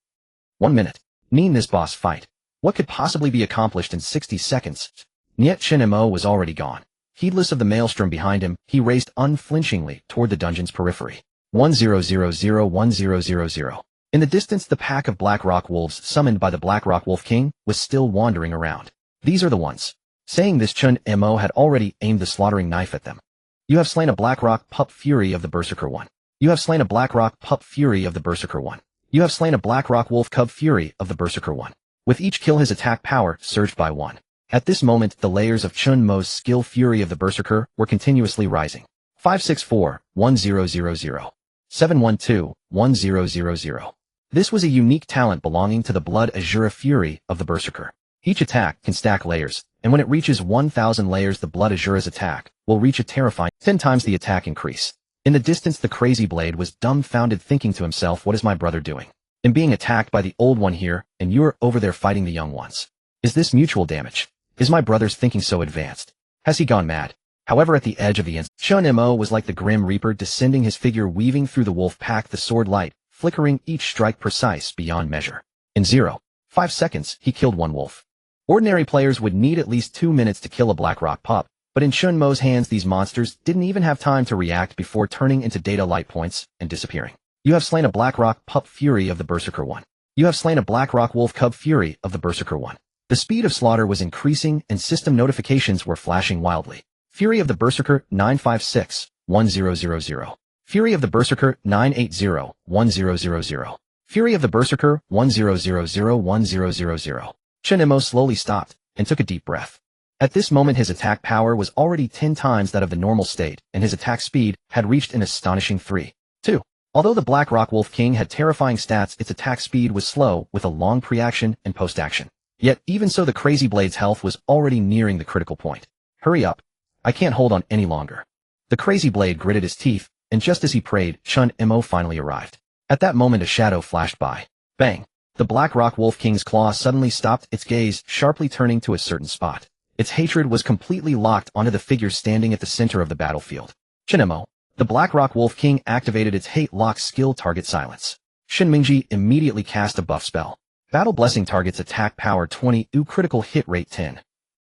1 minute. This boss fight. What could possibly be accomplished in 60 seconds? Yet Chen Mo was already gone. Heedless of the maelstrom behind him, he raced unflinchingly toward the dungeon's periphery. 10001000. In the distance, the pack of Blackrock Wolves summoned by the Blackrock Wolf King was still wandering around. These are the ones. Saying this, Chen Mo had already aimed the slaughtering knife at them. You have slain a Blackrock Pup Fury of the Berserker One. You have slain a Blackrock Pup Fury of the Berserker One. You have slain a Blackrock Wolf Cub Fury of the Berserker One. With each kill, his attack power surged by 1. At this moment, the layers of Chen Mo's skill Fury of the Berserker were continuously rising. 564-1000. 712-1000. This was a unique talent belonging to the Blood Azure Fury of the Berserker. Each attack can stack layers, and when it reaches 1,000 layers, the Blood Azure's attack will reach a terrifying 10 times the attack increase. In the distance, the crazy blade was dumbfounded, thinking to himself, what is my brother doing? I'm being attacked by the old one here, and you're over there fighting the young ones. Is this mutual damage? Is my brother's thinking so advanced? Has he gone mad? However, at the edge of the instant, Chen Mo was like the Grim Reaper, descending, his figure weaving through the wolf pack, the sword light, flickering, each strike precise beyond measure. In 0. 5 seconds, he killed one wolf. Ordinary players would need at least 2 minutes to kill a Black Rock pup, but in Chen Mo's hands these monsters didn't even have time to react before turning into data light points and disappearing. You have slain a Black Rock pup Fury of the Berserker 1. You have slain a Black Rock wolf cub Fury of the Berserker 1. The speed of slaughter was increasing and system notifications were flashing wildly. Fury of the Berserker 956-1000. Fury of the Berserker 980-1000. Fury of the Berserker 1000-1000. Chen Mo slowly stopped and took a deep breath. At this moment his attack power was already 10 times that of the normal state, and his attack speed had reached an astonishing 3.2. Although the Black Rock Wolf King had terrifying stats, its attack speed was slow with a long pre-action and post-action. Yet, even so, the Crazy Blade's health was already nearing the critical point. Hurry up. I can't hold on any longer. The Crazy Blade gritted his teeth, and just as he prayed, Chen Mo finally arrived. At that moment a shadow flashed by. Bang! The Black Rock Wolf King's claw suddenly stopped, its gaze sharply turning to a certain spot. Its hatred was completely locked onto the figure standing at the center of the battlefield. Chen Mo. The Black Rock Wolf King activated its hate lock skill target silence. Shin Mingji immediately cast a buff spell. Battle Blessing targets attack power 20, critical hit rate 10.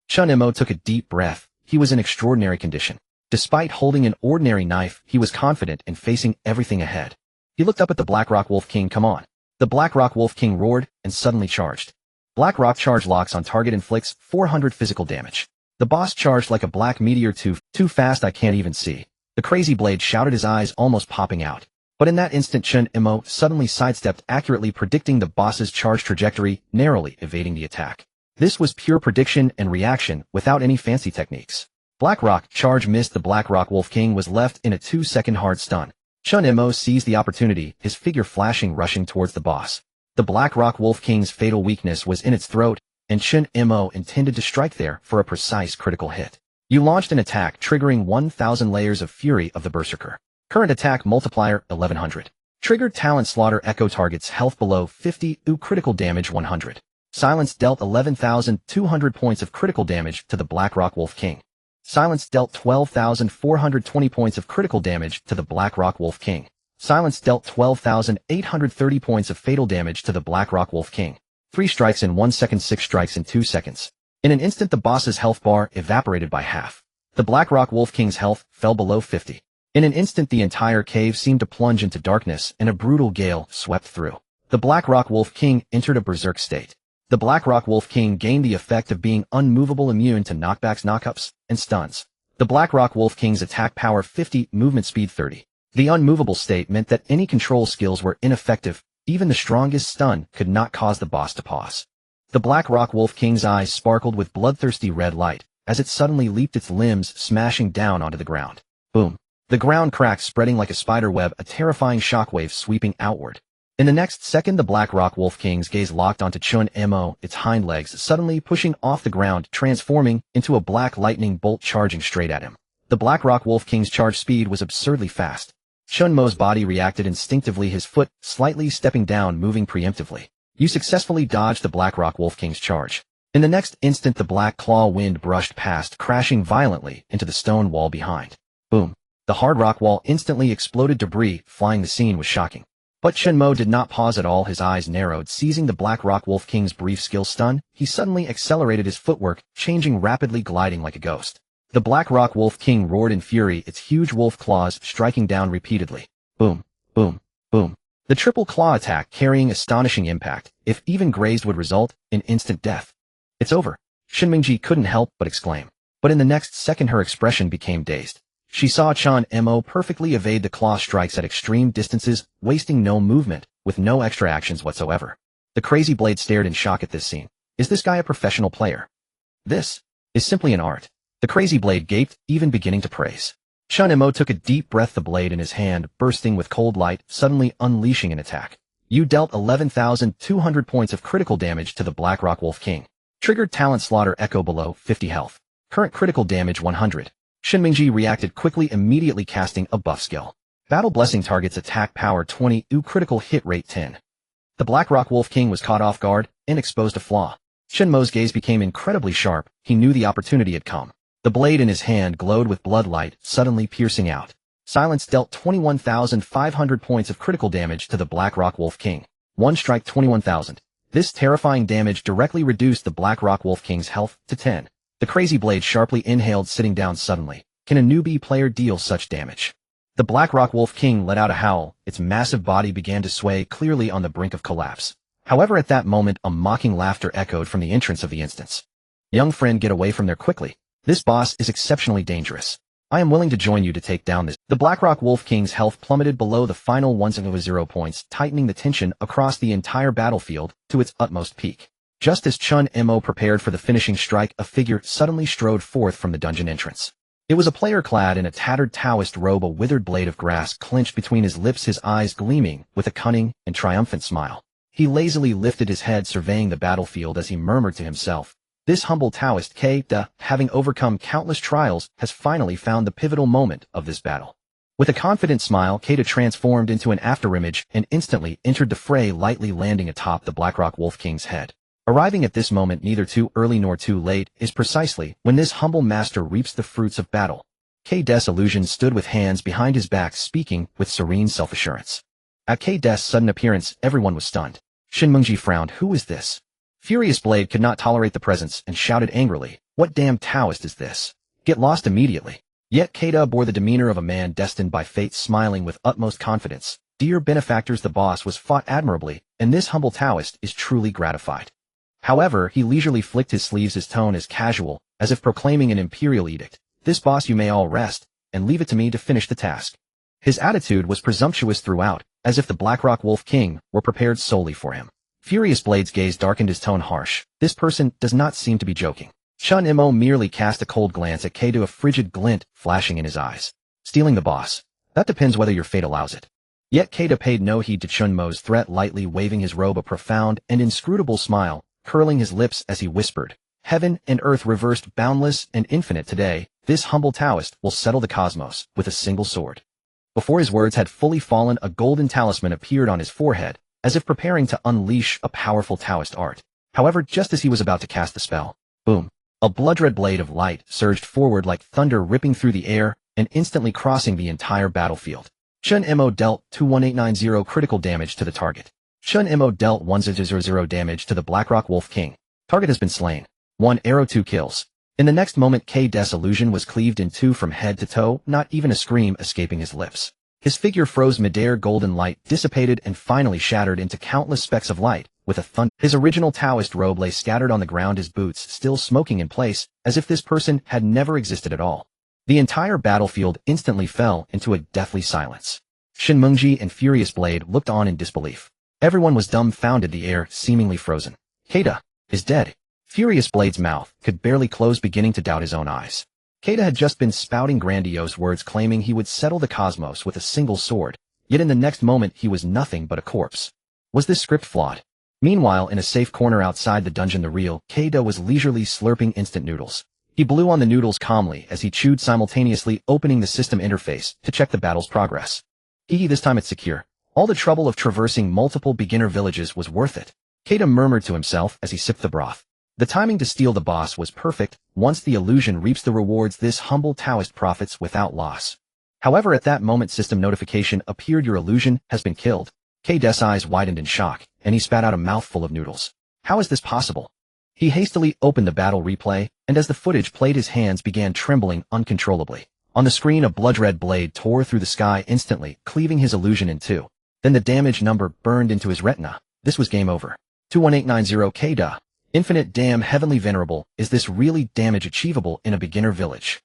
Chen Mo took a deep breath. He was in extraordinary condition. Despite holding an ordinary knife, he was confident in facing everything ahead. He looked up at the Black Rock Wolf King. Come on. The Black Rock Wolf King roared and suddenly charged. Black Rock charge locks on target, inflicts 400 physical damage. The boss charged like a black meteor too fast I can't even see. The Crazy Blade shouted, his eyes almost popping out. But in that instant Chen Mo suddenly sidestepped, accurately predicting the boss's charge trajectory, narrowly evading the attack. This was pure prediction and reaction without any fancy techniques. Black Rock charge missed. The Black Rock Wolf King was left in a 2-second hard stun. Chen Mo seized the opportunity, his figure flashing, rushing towards the boss. The Black Rock Wolf King's fatal weakness was in its throat, and Chen Mo intended to strike there for a precise critical hit. You launched an attack triggering 1,000 layers of Fury of the Berserker. Current attack multiplier 1100. Triggered talent slaughter echo targets health below 50, critical damage 100. Silence dealt 11,200 points of critical damage to the Black Rock Wolf King. Silence dealt 12,420 points of critical damage to the Black Rock Wolf King. Silence dealt 12,830 points of fatal damage to the Black Rock Wolf King. 3 strikes in 1 second, 6 strikes in 2 seconds. In an instant the boss's health bar evaporated by half. The Black Rock Wolf King's health fell below 50. In an instant the entire cave seemed to plunge into darkness and a brutal gale swept through. The Black Rock Wolf King entered a berserk state. The Black Rock Wolf King gained the effect of being unmovable, immune to knockbacks, knockups, and stuns. The Black Rock Wolf King's attack power 50, movement speed 30. The unmovable state meant that any control skills were ineffective. Even the strongest stun could not cause the boss to pause. The Black Rock Wolf King's eyes sparkled with bloodthirsty red light as it suddenly leaped, its limbs smashing down onto the ground. Boom. The ground cracked, spreading like a spider web, a terrifying shockwave sweeping outward. In the next second the Black Rock Wolf King's gaze locked onto Chen Mo, its hind legs suddenly pushing off the ground, transforming into a black lightning bolt charging straight at him. The Black Rock Wolf King's charge speed was absurdly fast. Chen Mo's body reacted instinctively, his foot slightly stepping down, moving preemptively. You successfully dodged the Black Rock Wolf King's charge. In the next instant the black claw wind brushed past, crashing violently into the stone wall behind. Boom. The hard rock wall instantly exploded, debris flying. The scene was shocking. But Chen Mo did not pause at all, his eyes narrowed. Seizing the Black Rock Wolf King's brief skill stun, he suddenly accelerated his footwork, changing rapidly, gliding like a ghost. The Black Rock Wolf King roared in fury, its huge wolf claws striking down repeatedly. Boom, boom, boom. The triple claw attack carrying astonishing impact, if even grazed would result in instant death. It's over. Shin Mingji couldn't help but exclaim. But in the next second her expression became dazed. She saw Chen Mo perfectly evade the claw strikes at extreme distances, wasting no movement, with no extra actions whatsoever. The Crazy Blade stared in shock at this scene. Is this guy a professional player? This is simply an art. The Crazy Blade gaped, even beginning to praise. Chen Mo took a deep breath, the blade in his hand bursting with cold light, suddenly unleashing an attack. You dealt 11,200 points of critical damage to the Black Rock Wolf King. Triggered talent slaughter echo below 50 health. Current critical damage 100. Shin Mingji reacted quickly, immediately casting a buff skill. Battle Blessing targets attack power 20, critical hit rate 10. The Black Rock Wolf King was caught off guard and exposed a flaw. Chen Mo's gaze became incredibly sharp. He knew the opportunity had come. The blade in his hand glowed with blood light, suddenly piercing out. Silence dealt 21,500 points of critical damage to the Black Rock Wolf King. One strike 21,000. This terrifying damage directly reduced the Blackrock Wolf King's health to 10. The crazy blade sharply inhaled, sitting down suddenly. Can a newbie player deal such damage? The Blackrock Wolf King let out a howl. Its massive body began to sway, clearly on the brink of collapse. However, at that moment, a mocking laughter echoed from the entrance of the instance. Young friend, get away from there quickly. This boss is exceptionally dangerous. I am willing to join you to take down this. The Blackrock Wolf King's health plummeted below the final 100 points, tightening the tension across the entire battlefield to its utmost peak. Just as Chen Mo prepared for the finishing strike, a figure suddenly strode forth from the dungeon entrance. It was a player clad in a tattered Taoist robe, a withered blade of grass clenched between his lips, his eyes gleaming with a cunning and triumphant smile. He lazily lifted his head, surveying the battlefield as he murmured to himself, "This humble Taoist K-da, having overcome countless trials, has finally found the pivotal moment of this battle." With a confident smile, K-da transformed into an afterimage and instantly entered the fray, lightly landing atop the Blackrock Wolf King's head. Arriving at this moment, neither too early nor too late, is precisely when this humble master reaps the fruits of battle. K-da's illusion stood with hands behind his back, speaking with serene self-assurance. At K-da's sudden appearance, everyone was stunned. Shinmengji frowned. Who is this? Furious Blade could not tolerate the presence and shouted angrily, "What damn Taoist is this? Get lost immediately." Yet K-da bore the demeanor of a man destined by fate, smiling with utmost confidence. "Dear benefactors, the boss was fought admirably, and this humble Taoist is truly gratified." However, he leisurely flicked his sleeves, his tone as casual, as if proclaiming an imperial edict. "This boss, you may all rest, and leave it to me to finish the task." His attitude was presumptuous throughout, as if the Blackrock Wolf King were prepared solely for him. Furious Blade's gaze darkened, his tone harsh. "This person does not seem to be joking." Chen Mo merely cast a cold glance at K-da, a frigid glint flashing in his eyes. "Stealing the boss? That depends whether your fate allows it." Yet K-da paid no heed to Chen Mo's threat, lightly waving his robe, a profound and inscrutable smile curling his lips as he whispered, "Heaven and earth reversed, boundless and infinite, today, this humble Taoist will settle the cosmos with a single sword." Before his words had fully fallen, a golden talisman appeared on his forehead, as if preparing to unleash a powerful Taoist art. However, just as he was about to cast the spell, boom, a blood-red blade of light surged forward like thunder, ripping through the air and instantly crossing the entire battlefield. Chen Mo dealt 21890 critical damage to the target. Chen Mo dealt 1000 damage to the Blackrock Wolf King. Target has been slain. 1 arrow, 2 kills. In the next moment, K-da's illusion was cleaved in two from head to toe, not even a scream escaping his lips. His figure froze midair, golden light dissipated and finally shattered into countless specks of light with a thunder. His original Taoist robe lay scattered on the ground, his boots still smoking in place, as if this person had never existed at all. The entire battlefield instantly fell into a deathly silence. Shinmengji and Furious Blade looked on in disbelief. Everyone was dumbfounded, the air seemingly frozen. K-da is dead. Furious Blade's mouth could barely close, beginning to doubt his own eyes. K-da had just been spouting grandiose words, claiming he would settle the cosmos with a single sword, yet in the next moment he was nothing but a corpse. Was this script flawed? Meanwhile, in a safe corner outside the dungeon, the real K-da was leisurely slurping instant noodles. He blew on the noodles calmly as he chewed, simultaneously opening the system interface to check the battle's progress. This time it's secure. All the trouble of traversing multiple beginner villages was worth it. K-da murmured to himself as he sipped the broth. The timing to steal the boss was perfect. Once the illusion reaps the rewards, this humble Taoist profits without loss. However, at that moment, system notification appeared: your illusion has been killed. K-da's eyes widened in shock, and he spat out a mouthful of noodles. How is this possible? He hastily opened the battle replay, and as the footage played, his hands began trembling uncontrollably. On the screen, a blood-red blade tore through the sky, instantly cleaving his illusion in two. Then the damage number burned into his retina. This was game over. 21890 K-da. Infinite damn heavenly venerable, is this really damage achievable in a beginner village?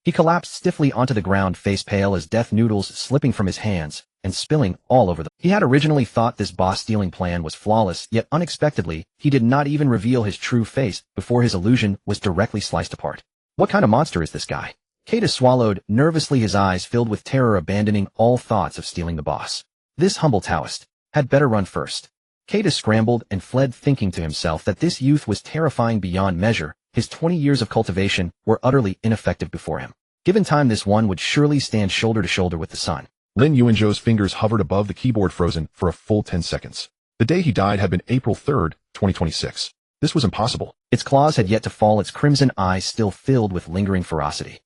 He collapsed stiffly onto the ground, face pale as death, noodles slipping from his hands and spilling all over them. He had originally thought this boss-stealing plan was flawless, yet unexpectedly, he did not even reveal his true face before his illusion was directly sliced apart. What kind of monster is this guy? K-da swallowed nervously, his eyes filled with terror, abandoning all thoughts of stealing the boss. This humble Taoist had better run first. K-da scrambled and fled, thinking to himself that this youth was terrifying beyond measure. His 20 years of cultivation were utterly ineffective before him. Given time, this one would surely stand shoulder to shoulder with the sun. Lin Yuanzhou's fingers hovered above the keyboard, frozen for a full 10 seconds. The day he died had been April 3rd, 2026. This was impossible. Its claws had yet to fall, its crimson eyes still filled with lingering ferocity.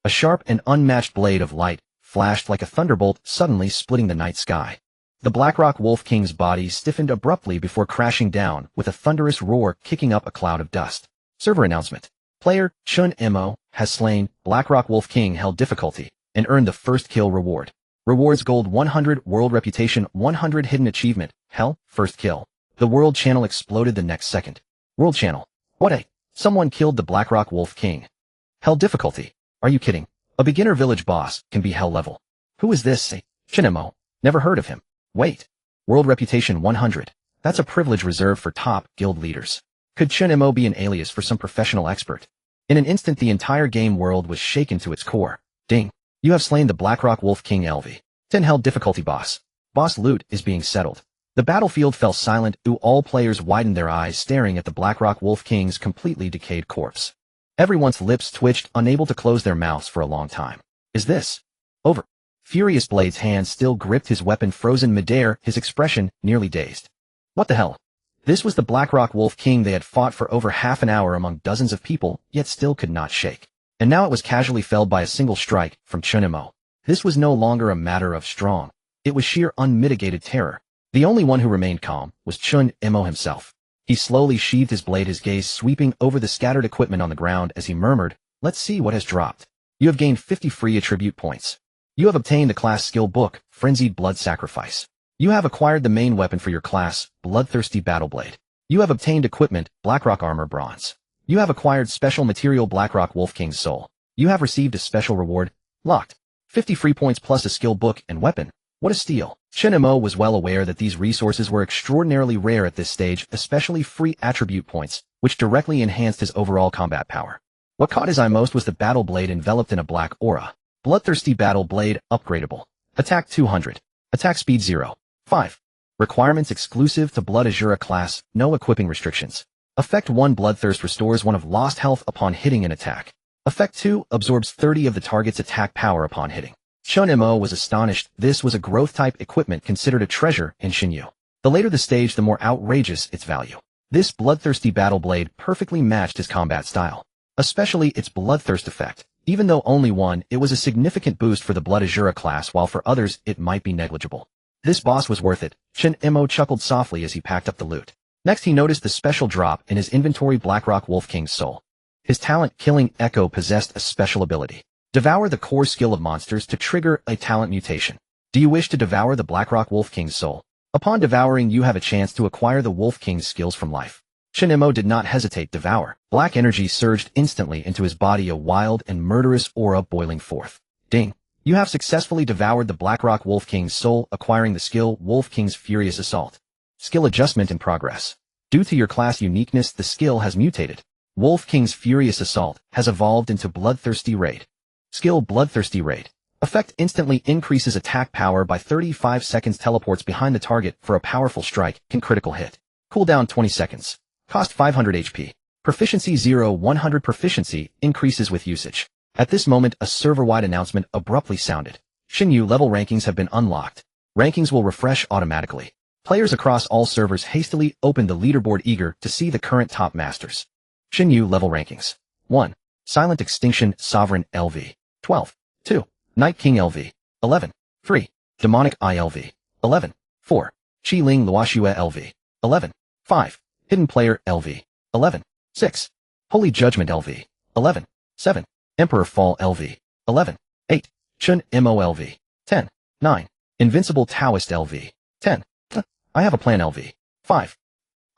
A sharp and unmatched blade of light flashed like a thunderbolt, suddenly splitting the night sky. The Blackrock Wolf King's body stiffened abruptly before crashing down with a thunderous roar kicking up a cloud of dust. Server announcement. Player Chen Mo has slain Blackrock Wolf King held difficulty and earned the first kill reward. Rewards gold 100, world reputation 100, hidden achievement, hell, first kill. The world channel exploded the next second. World channel. What a... Someone killed the Blackrock Wolf King. Hell difficulty. Are you kidding? A beginner village boss can be hell level. Who is this? Chen Mo. Never heard of him. Wait. World reputation 100. That's a privilege reserved for top guild leaders. Could Chen Mo be an alias for some professional expert? In an instant the entire game world was shaken to its core. Ding. You have slain the Blackrock Wolf King LV. 10 held difficulty boss. Boss loot is being settled. The battlefield fell silent. All players widened their eyes staring at the Blackrock Wolf King's completely decayed corpse. Everyone's lips twitched, unable to close their mouths for a long time. Is this over? Furious Blade's hand still gripped his weapon, frozen midair, his expression nearly dazed. What the hell? This was the Blackrock Wolf King they had fought for over half an hour among dozens of people, yet still could not shake. And now it was casually felled by a single strike from Chen Mo. This was no longer a matter of strong. It was sheer unmitigated terror. The only one who remained calm was Chen Mo himself. He slowly sheathed his blade, his gaze sweeping over the scattered equipment on the ground as he murmured, "Let's see what has dropped. You have gained 50 free attribute points. You have obtained the class skill book, Frenzied Blood Sacrifice. You have acquired the main weapon for your class, Bloodthirsty Battle Blade. You have obtained equipment, Blackrock Armor Bronze. You have acquired special material, Blackrock Wolf King's Soul. You have received a special reward, locked. 50 free points plus a skill book and weapon. What a steal." Chen Mo was well aware that these resources were extraordinarily rare at this stage, especially free attribute points, which directly enhanced his overall combat power. What caught his eye most was the battle blade enveloped in a black aura. Bloodthirsty Battle Blade, upgradable. Attack 200. Attack speed 0. 5. Requirements exclusive to Blood Azura class, no equipping restrictions. Effect 1, Bloodthirst restores 1 of lost health upon hitting an attack. Effect 2, absorbs 30 of the target's attack power upon hitting. Chen Mo was astonished. This was a growth-type equipment considered a treasure in Xinyu. The later the stage, the more outrageous its value. This bloodthirsty battle blade perfectly matched his combat style, especially its bloodthirst effect. Even though only one, it was a significant boost for the Blood Azura class, while for others it might be negligible. This boss was worth it. Chen Mo chuckled softly as he packed up the loot. Next he noticed the special drop in his inventory, Blackrock Wolf King's Soul. His talent, Killing Echo, possessed a special ability. Devour the core skill of monsters to trigger a talent mutation. Do you wish to devour the Blackrock Wolf King's soul? Upon devouring, you have a chance to acquire the Wolf King's skills from life. Chen Mo did not hesitate. Devour. Black energy surged instantly into his body, a wild and murderous aura boiling forth. Ding. You have successfully devoured the Blackrock Wolf King's soul, acquiring the skill Wolf King's Furious Assault. Skill adjustment in progress. Due to your class uniqueness, the skill has mutated. Wolf King's Furious Assault has evolved into Bloodthirsty Raid. Skill Bloodthirsty Raid. Effect instantly increases attack power by 35 seconds, teleports behind the target for a powerful strike, can critical hit. Cooldown 20 seconds. Cost 500 HP. Proficiency 0, 100 proficiency, increases with usage. At this moment, a server-wide announcement abruptly sounded. Xinyu level rankings have been unlocked. Rankings will refresh automatically. Players across all servers hastily opened the leaderboard, eager to see the current top masters. Xinyu level rankings. 1. Silent Extinction Sovereign LV. 12. 2. Night King LV. 11. 3. Demonic Eye LV. 11. 4. Qi Ling Luoxue LV. 11. 5. Hidden Player LV. 11. 6. Holy Judgment LV. 11. 7. Emperor Fall LV. 11. 8. Chen Mo LV. 10. 9. Invincible Taoist LV. 10. I have a plan LV. 5.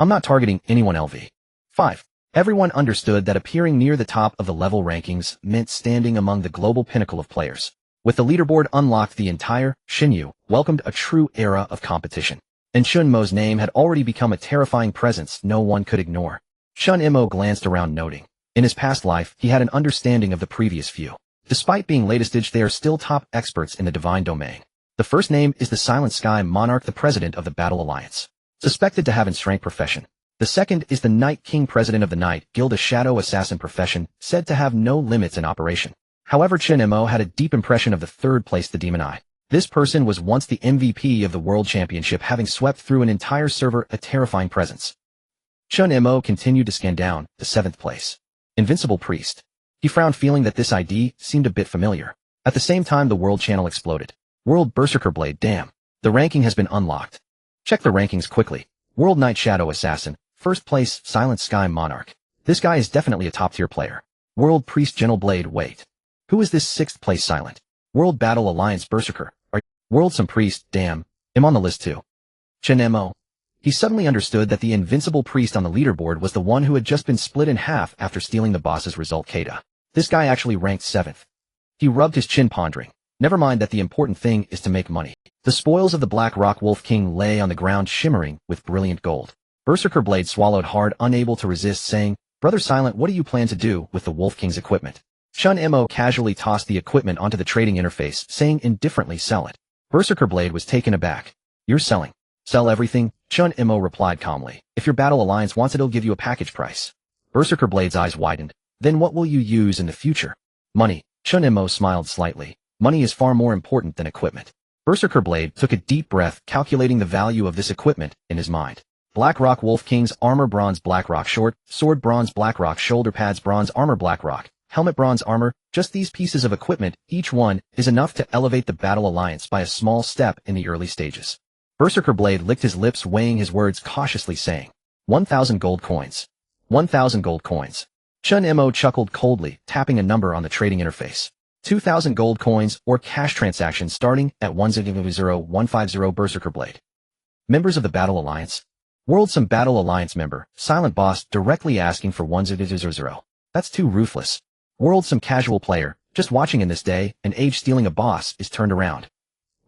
I'm not targeting anyone LV. 5. Everyone understood that appearing near the top of the level rankings meant standing among the global pinnacle of players. With the leaderboard unlocked, the entire Xinyu welcomed a true era of competition. And Chen Mo's name had already become a terrifying presence no one could ignore. Chen Mo glanced around, noting, in his past life, he had an understanding of the previous few. Despite being latestage, they are still top experts in the divine domain. The first name is the Silent Sky Monarch, the president of the Battle Alliance, suspected to have S-Rank profession. The second is the Night King, president of the Night Guild, a shadow assassin profession, said to have no limits in operation. However, Chen Mo had a deep impression of the third place, the Demon Eye. This person was once the MVP of the World Championship, having swept through an entire server, a terrifying presence. Chen Mo continued to scan down, the 7th place. Invincible Priest. He frowned, feeling that this ID seemed a bit familiar. At the same time, the World channel exploded. World Berserker Blade, damn. The ranking has been unlocked. Check the rankings quickly. World Night Shadow Assassin. First place, Silent Sky Monarch. This guy is definitely a top-tier player. World Priest Gentle Blade. Wait. Who is this 6th place Silent? World Battle Alliance Berserker. World Some Priest. Damn. I'm on the list too. Chen Mo. He suddenly understood that the invincible priest on the leaderboard was the one who had just been split in half after stealing the boss's result Kata. This guy actually ranked 7th. He rubbed his chin pondering. Never mind that the important thing is to make money. The spoils of the Black Rock Wolf King lay on the ground shimmering with brilliant gold. Berserker Blade swallowed hard, unable to resist, saying, Brother Silent, what do you plan to do with the Wolf King's equipment? Chen Mo casually tossed the equipment onto the trading interface, saying indifferently, sell it. Berserker Blade was taken aback. You're selling. Sell everything? Chen Mo replied calmly. If your Battle Alliance wants it, it'll give you a package price. Berserker Blade's eyes widened. Then what will you use in the future? Money. Chen Mo smiled slightly. Money is far more important than equipment. Berserker Blade took a deep breath, calculating the value of this equipment in his mind. Black Rock Wolf King's armor bronze Black Rock short, sword bronze Black Rock shoulder pads bronze armor Black Rock, helmet bronze armor. Just these pieces of equipment, each one, is enough to elevate the Battle Alliance by a small step in the early stages. Berserker Blade licked his lips, weighing his words cautiously, saying, 1,000 gold coins. 1,000 gold coins. Chen Mo chuckled coldly, tapping a number on the trading interface. 2,000 gold coins or cash transactions starting at 100,150 Berserker Blade. Members of the Battle Alliance. World Some Battle Alliance member, Silent Boss, directly asking for 100,000. That's too ruthless. World Some Casual player, just watching in this day, an age stealing a boss is turned around.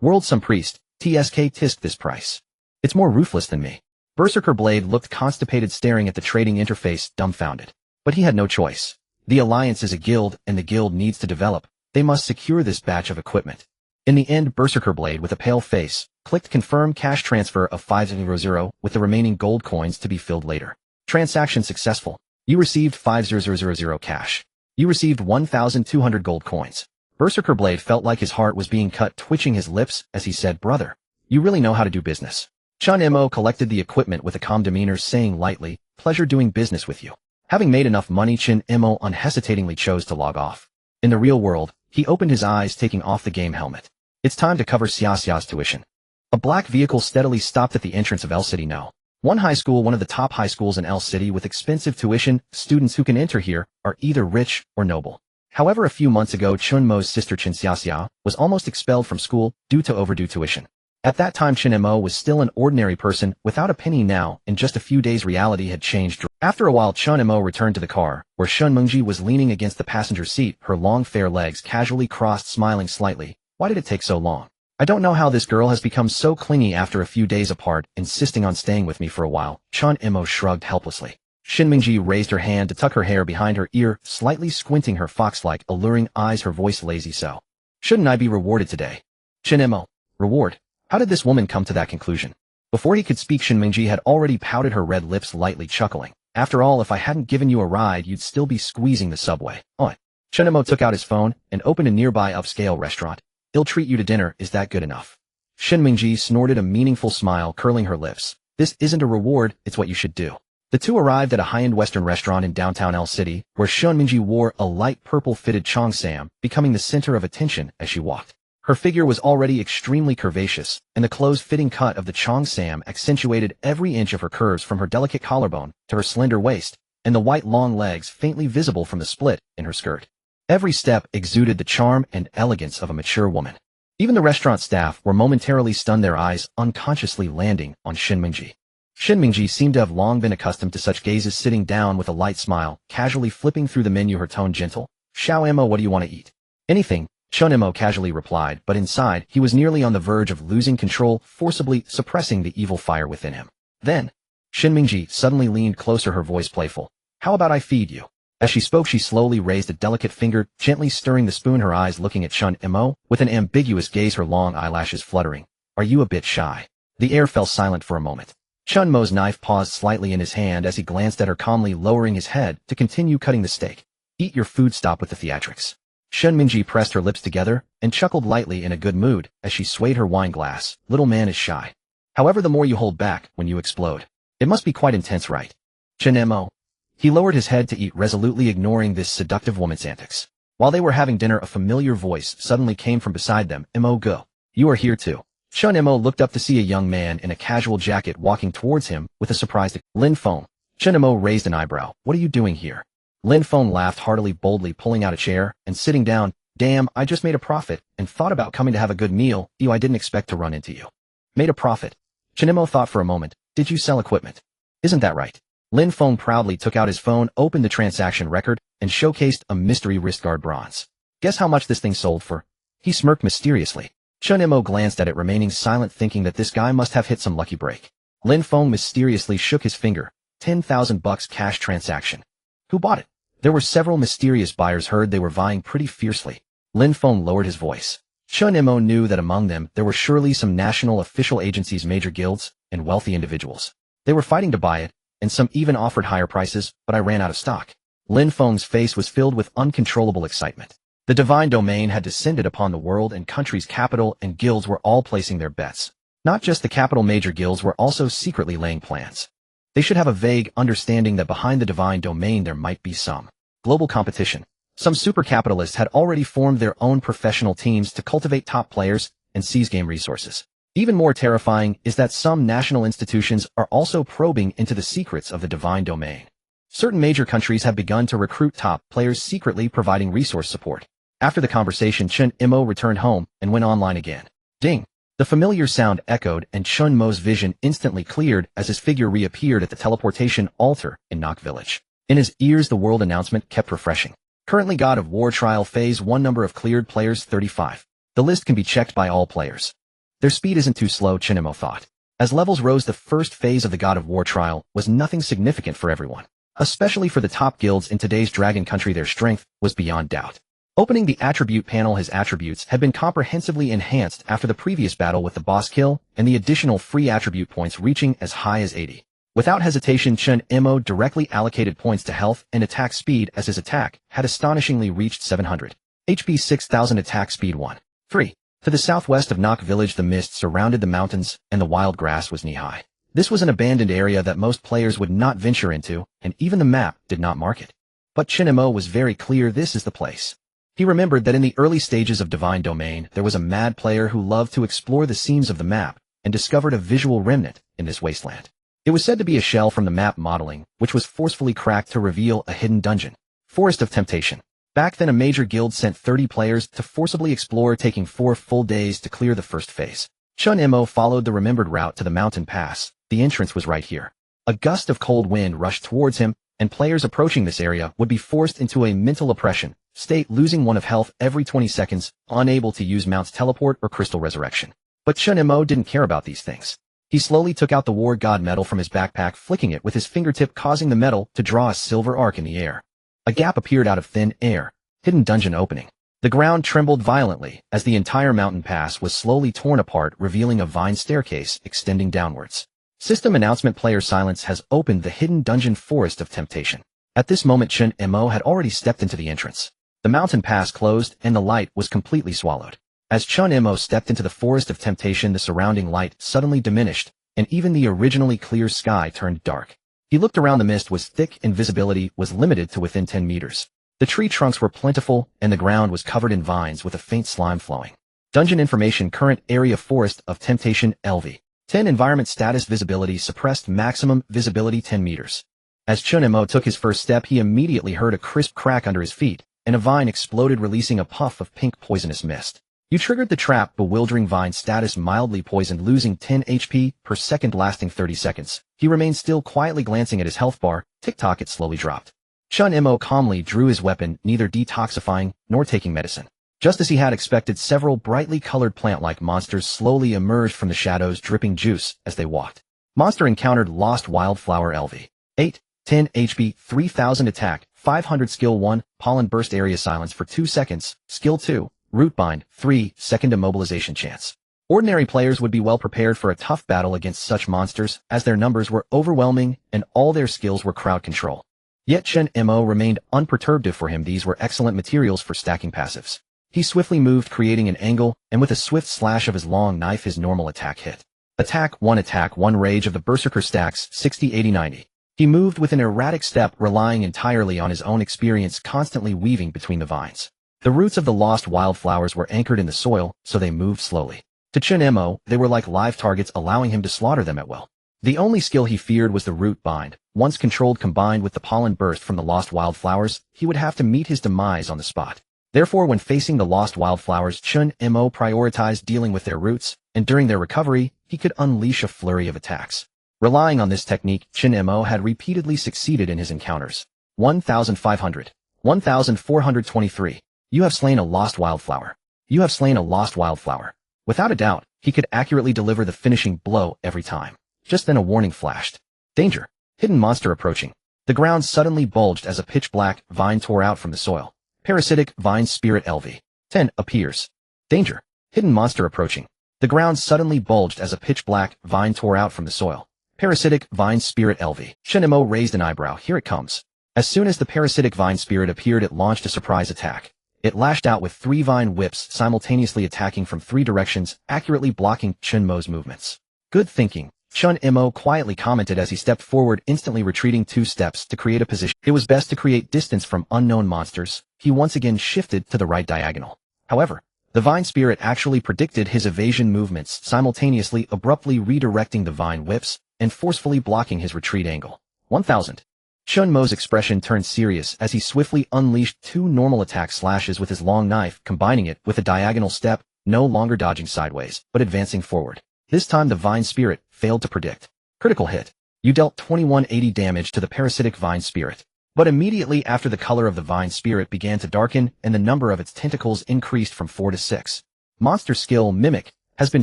World Some Priest, TSK tisk this price. It's more ruthless than me. Berserker Blade looked constipated, staring at the trading interface, dumbfounded. But he had no choice. The Alliance is a guild, and the guild needs to develop. They must secure this batch of equipment. In the end, Berserker Blade, with a pale face, clicked confirm cash transfer of 500 with the remaining gold coins to be filled later. Transaction successful. You received 500 cash. You received 1,200 gold coins. Berserker Blade felt like his heart was being cut, twitching his lips as he said, Brother, you really know how to do business. Chen Mo collected the equipment with a calm demeanor, saying lightly, Pleasure doing business with you. Having made enough money, Chen Mo unhesitatingly chose to log off. In the real world, he opened his eyes, taking off the game helmet. It's time to cover Xiaxia's tuition. A black vehicle steadily stopped at the entrance of L City No. One high school, one of the top high schools in L City with expensive tuition. Students who can enter here are either rich or noble. However, a few months ago, Chen Mo's sister Chen Xiaxia was almost expelled from school due to overdue tuition. At that time, Chen Mo was still an ordinary person without a penny. Now, in just a few days, reality had changed. After a while, Chen Mo returned to the car, where Shen Mengji was leaning against the passenger seat, her long fair legs casually crossed, smiling slightly. Why did it take so long? I don't know how this girl has become so clingy after a few days apart, insisting on staying with me for a while. Chen Mo shrugged helplessly. Shen Mengji raised her hand to tuck her hair behind her ear, slightly squinting her fox-like, alluring eyes, her voice lazy. So, shouldn't I be rewarded today? Chen Mo. Reward? How did this woman come to that conclusion? Before he could speak, Shen Mengji had already pouted her red lips, lightly chuckling. After all, if I hadn't given you a ride, you'd still be squeezing the subway. Oh. Chen Mo took out his phone and opened a nearby upscale restaurant. He'll treat you to dinner, is that good enough? Shen Mengji snorted a meaningful smile, curling her lips. This isn't a reward, it's what you should do. The two arrived at a high-end Western restaurant in downtown L City, where Shen Mengji wore a light purple-fitted cheongsam, becoming the center of attention as she walked. Her figure was already extremely curvaceous, and the close-fitting cut of the cheongsam accentuated every inch of her curves, from her delicate collarbone to her slender waist, and the white long legs faintly visible from the split in her skirt. Every step exuded the charm and elegance of a mature woman. Even the restaurant staff were momentarily stunned, their eyes unconsciously landing on Shen Mengji. Shen Mengji seemed to have long been accustomed to such gazes, sitting down with a light smile, casually flipping through the menu, her tone gentle. Xiao Mo, what do you want to eat? Anything, Chen Mo casually replied, but inside, he was nearly on the verge of losing control, forcibly suppressing the evil fire within him. Then, Shen Mengji suddenly leaned closer, her voice playful. How about I feed you? As she spoke, she slowly raised a delicate finger, gently stirring the spoon, her eyes looking at Chen Mo with an ambiguous gaze, her long eyelashes fluttering. Are you a bit shy? The air fell silent for a moment. Chen Mo's knife paused slightly in his hand as he glanced at her, calmly lowering his head to continue cutting the steak. Eat your food, stop with the theatrics. Shen Mengji pressed her lips together and chuckled lightly, in a good mood as she swayed her wine glass. Little man is shy. However, the more you hold back when you explode. It must be quite intense, right? Chen Mo. He lowered his head to eat, resolutely ignoring this seductive woman's antics. While they were having dinner, a familiar voice suddenly came from beside them. Mo, go. You are here too. Chen Mo looked up to see a young man in a casual jacket walking towards him with a surprised Lin Feng. Chen Mo raised an eyebrow. What are you doing here? Lin Feng laughed heartily, boldly pulling out a chair and sitting down. Damn, I just made a profit and thought about coming to have a good meal. I didn't expect to run into you. Made a profit? Chen Mo thought for a moment. Did you sell equipment? Isn't that right? Lin Feng proudly took out his phone, opened the transaction record, and showcased a mystery wristguard bronze. Guess how much this thing sold for? He smirked mysteriously. Chen Mo glanced at it, remaining silent, thinking that this guy must have hit some lucky break. Lin Feng mysteriously shook his finger. 10,000 bucks cash transaction. Who bought it? There were several mysterious buyers heard they were vying pretty fiercely. Lin Feng lowered his voice. Chen Mo knew that among them there were surely some national official agencies, major guilds, and wealthy individuals. They were fighting to buy it, and some even offered higher prices, but I ran out of stock. Lin Feng's face was filled with uncontrollable excitement. The divine domain had descended upon the world, and countries' capital and guilds were all placing their bets. Not just the capital, major guilds were also secretly laying plans. They should have a vague understanding that behind the divine domain there might be some global competition. Some super capitalists had already formed their own professional teams to cultivate top players and seize game resources. Even more terrifying is that some national institutions are also probing into the secrets of the divine domain. Certain major countries have begun to recruit top players, secretly providing resource support. After the conversation, Chen Mo returned home and went online again. Ding! The familiar sound echoed, and Chen Mo's vision instantly cleared as his figure reappeared at the teleportation altar in Nock Village. In his ears, the world announcement kept refreshing. Currently God of War Trial Phase 1, number of cleared players 35. The list can be checked by all players. Their speed isn't too slow, Chen Mo thought. As levels rose, the first phase of the God of War Trial was nothing significant for everyone. Especially for the top guilds in today's Dragon Country, their strength was beyond doubt. Opening the attribute panel, his attributes had been comprehensively enhanced after the previous battle with the boss kill, and the additional free attribute points reaching as high as 80. Without hesitation, Chen Mo directly allocated points to health and attack speed, as his attack had astonishingly reached 700. HP 6000, attack speed 1. 3. To the southwest of Nock Village, the mist surrounded the mountains, and the wild grass was knee-high. This was an abandoned area that most players would not venture into, and even the map did not mark it. But Chen Mo was very clear this is the place. He remembered that in the early stages of Divine Domain, there was a mad player who loved to explore the seams of the map and discovered a visual remnant in this wasteland. It was said to be a shell from the map modeling, which was forcefully cracked to reveal a hidden dungeon. Forest of Temptation. Back then, a major guild sent 30 players to forcibly explore, taking 4 full days to clear the first phase. Chen Mo followed the remembered route to the mountain pass. The entrance was right here. A gust of cold wind rushed towards him, and players approaching this area would be forced into a mental oppression state, losing 1 of health every 20 seconds, unable to use Mount's teleport or crystal resurrection. But Chen Mo didn't care about these things. He slowly took out the War God medal from his backpack, flicking it with his fingertip, causing the medal to draw a silver arc in the air. A gap appeared out of thin air. Hidden dungeon opening. The ground trembled violently as the entire mountain pass was slowly torn apart, revealing a vine staircase extending downwards. System announcement: player silence has opened the hidden dungeon Forest of Temptation. At this moment, Chen Mo had already stepped into the entrance. The mountain pass closed, and the light was completely swallowed. As Chen Mo stepped into the Forest of Temptation, the surrounding light suddenly diminished, and even the originally clear sky turned dark. He looked around. The mist was thick, and visibility was limited to within 10 meters. The tree trunks were plentiful, and the ground was covered in vines with a faint slime flowing. Dungeon information: current area Forest of Temptation LV 10, environment status visibility suppressed, maximum visibility 10 meters. As Chen Mo took his first step, he immediately heard a crisp crack under his feet, and a vine exploded, releasing a puff of pink poisonous mist. You triggered the trap. Bewildering vine status: mildly poisoned, losing 10 HP per second, lasting 30 seconds. He remained still, quietly glancing at his health bar. Tick-tock, it slowly dropped. Chen Mo calmly drew his weapon, neither detoxifying nor taking medicine. Just as he had expected, several brightly colored plant-like monsters slowly emerged from the shadows, dripping juice as they walked. Monster encountered: Lost Wildflower LV 8, 10 HP, 3000 attack, 500 skill 1, pollen burst, area silence for 2 seconds, skill 2, root bind, 3 second immobilization chance. Ordinary players would be well prepared for a tough battle against such monsters, as their numbers were overwhelming and all their skills were crowd control. Yet Chen Mo remained unperturbed. For him, these were excellent materials for stacking passives. He swiftly moved, creating an angle, and with a swift slash of his long knife, his normal attack hit. Attack 1, rage of the Berserker stacks 60, 80, 90. He moved with an erratic step, relying entirely on his own experience, constantly weaving between the vines. The roots of the lost wildflowers were anchored in the soil, so they moved slowly. To Chen Mo, they were like live targets, allowing him to slaughter them at will. The only skill he feared was the root bind. Once controlled, combined with the pollen burst from the lost wildflowers, he would have to meet his demise on the spot. Therefore, when facing the lost wildflowers, Chen Mo prioritized dealing with their roots, and during their recovery, he could unleash a flurry of attacks. Relying on this technique, Chen Mo had repeatedly succeeded in his encounters. 1,500. 1,423. You have slain a lost wildflower. You have slain a lost wildflower. Without a doubt, he could accurately deliver the finishing blow every time. Just then a warning flashed. Danger. Hidden monster approaching. The ground suddenly bulged as a pitch-black vine tore out from the soil. Parasitic vine spirit LV. 10 appears. Danger. Hidden monster approaching. The ground suddenly bulged as a pitch-black vine tore out from the soil. Parasitic vine spirit LV. Chen Mo raised an eyebrow. Here it comes. As soon as the parasitic vine spirit appeared, it launched a surprise attack. It lashed out with 3 vine whips, simultaneously attacking from 3 directions, accurately blocking Chen Mo's movements. Good thinking. Chen Mo quietly commented as he stepped forward, instantly retreating 2 steps to create a position. It was best to create distance from unknown monsters. He once again shifted to the right diagonal. However, the vine spirit actually predicted his evasion movements, simultaneously abruptly redirecting the vine whips and forcefully blocking his retreat angle. 1,000. Chen Mo's expression turned serious as he swiftly unleashed 2 normal attack slashes with his long knife, combining it with a diagonal step, no longer dodging sideways, but advancing forward. This time the vine spirit failed to predict. Critical hit. You dealt 2180 damage to the parasitic vine spirit. But immediately after, the color of the vine spirit began to darken and the number of its tentacles increased from 4 to 6. Monster skill Mimic has been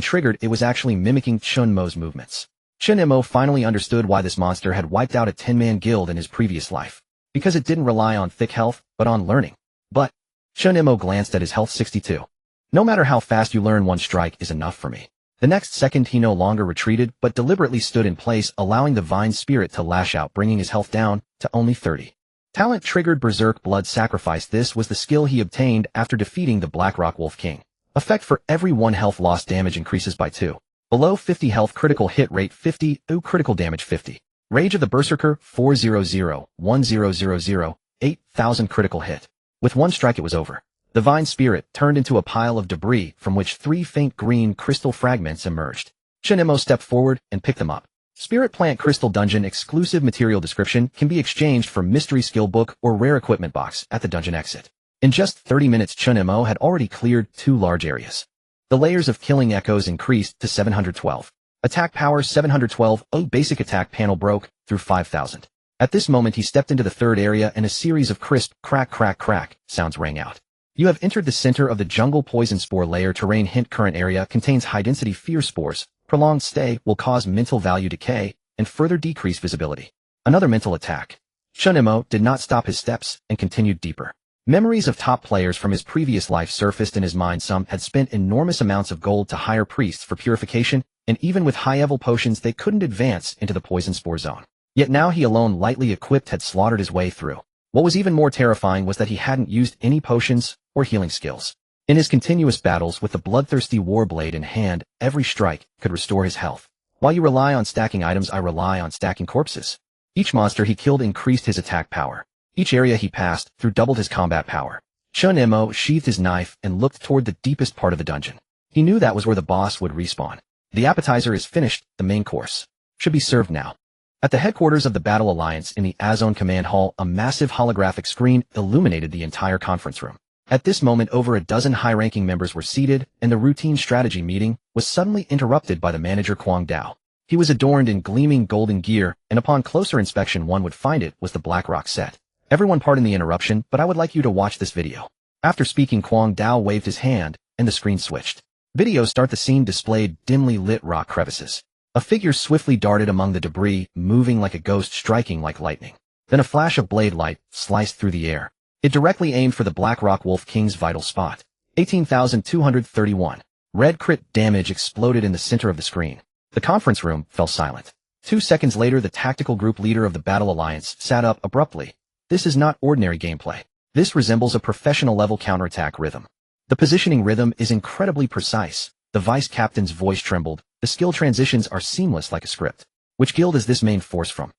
triggered. It was actually mimicking Chen Mo's movements. Chen Mo finally understood why this monster had wiped out a 10-man guild in his previous life. Because it didn't rely on thick health, but on learning. But Chen Mo glanced at his health 62. No matter how fast you learn, 1 strike is enough for me. The next second he no longer retreated, but deliberately stood in place, allowing the vine spirit to lash out, bringing his health down to only 30. Talent triggered Berserk Blood Sacrifice. This was the skill he obtained after defeating the Blackrock Wolf King. Effect: for every 1 health loss, damage increases by 2. Below 50 health, critical hit rate 50, critical damage 50. Rage of the Berserker 400, 1000, 8000 critical hit. With 1 strike it was over. The vine spirit turned into a pile of debris from which 3 faint green crystal fragments emerged. Chen Mo stepped forward and picked them up. Spirit Plant Crystal Dungeon exclusive material description can be exchanged for mystery skill book or rare equipment box at the dungeon exit. In just 30 minutes, Chen Mo had already cleared 2 large areas. The layers of killing echoes increased to 712. Attack power 712. Basic attack panel broke through 5000. At this moment he stepped into the 3rd area and a series of crisp crack crack crack sounds rang out. You have entered the center of the jungle poison spore layer. Terrain hint: current area contains high density fear spores. Prolonged stay will cause mental value decay and further decrease visibility. Another mental attack. Chen Mo did not stop his steps and continued deeper. Memories of top players from his previous life surfaced in his mind. Some had spent enormous amounts of gold to hire priests for purification, and even with high-level potions they couldn't advance into the poison spore zone. Yet now he alone, lightly equipped, had slaughtered his way through. What was even more terrifying was that he hadn't used any potions or healing skills. In his continuous battles with the bloodthirsty warblade in hand, every strike could restore his health. While you rely on stacking items, I rely on stacking corpses. Each monster he killed increased his attack power. Each area he passed through doubled his combat power. Chen Mo sheathed his knife and looked toward the deepest part of the dungeon. He knew that was where the boss would respawn. The appetizer is finished, the main course should be served now. At the headquarters of the Battle Alliance in the Azone Command Hall, a massive holographic screen illuminated the entire conference room. At this moment, over a dozen high-ranking members were seated, and the routine strategy meeting was suddenly interrupted by the manager Kwang Dao. He was adorned in gleaming golden gear, and upon closer inspection one would find it was the Blackrock set. Everyone, pardon the interruption, but I would like you to watch this video. After speaking, Kwang Dao waved his hand, and the screen switched. Video start. The scene displayed dimly lit rock crevices. A figure swiftly darted among the debris, moving like a ghost, striking like lightning. Then a flash of blade light sliced through the air. It directly aimed for the Blackrock Wolf King's vital spot. 18,231. Red crit damage exploded in the center of the screen. The conference room fell silent. 2 seconds later, the tactical group leader of the Battle Alliance sat up abruptly. This is not ordinary gameplay. This resembles a professional-level counterattack rhythm. The positioning rhythm is incredibly precise. The vice captain's voice trembled. The skill transitions are seamless like a script. Which guild is this main force from?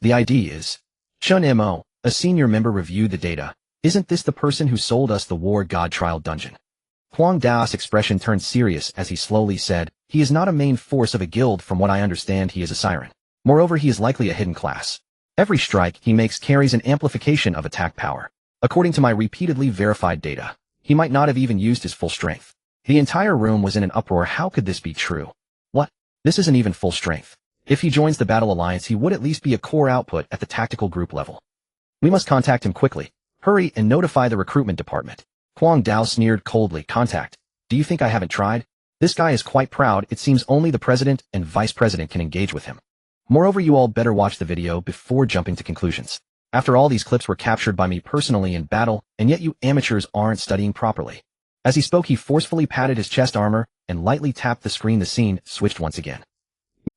The ID is Chen Mo. A senior member reviewed the data. Isn't this the person who sold us the War God Trial dungeon? Huang Dao's expression turned serious as he slowly said, "He is not a main force of a guild. From what I understand, he is a siren. Moreover, he is likely a hidden class. Every strike he makes carries an amplification of attack power. According to my repeatedly verified data, he might not have even used his full strength." The entire room was in an uproar. How could this be true? What? This isn't even full strength. If he joins the Battle Alliance, he would at least be a core output at the tactical group level. We must contact him quickly. Hurry and notify the recruitment department. Huang Dao sneered coldly. Contact? Do you think I haven't tried? This guy is quite proud. It seems only the president and vice president can engage with him. Moreover, you all better watch the video before jumping to conclusions. After all, these clips were captured by me personally in battle, and yet you amateurs aren't studying properly. As he spoke, he forcefully patted his chest armor and lightly tapped the screen. The scene switched once again.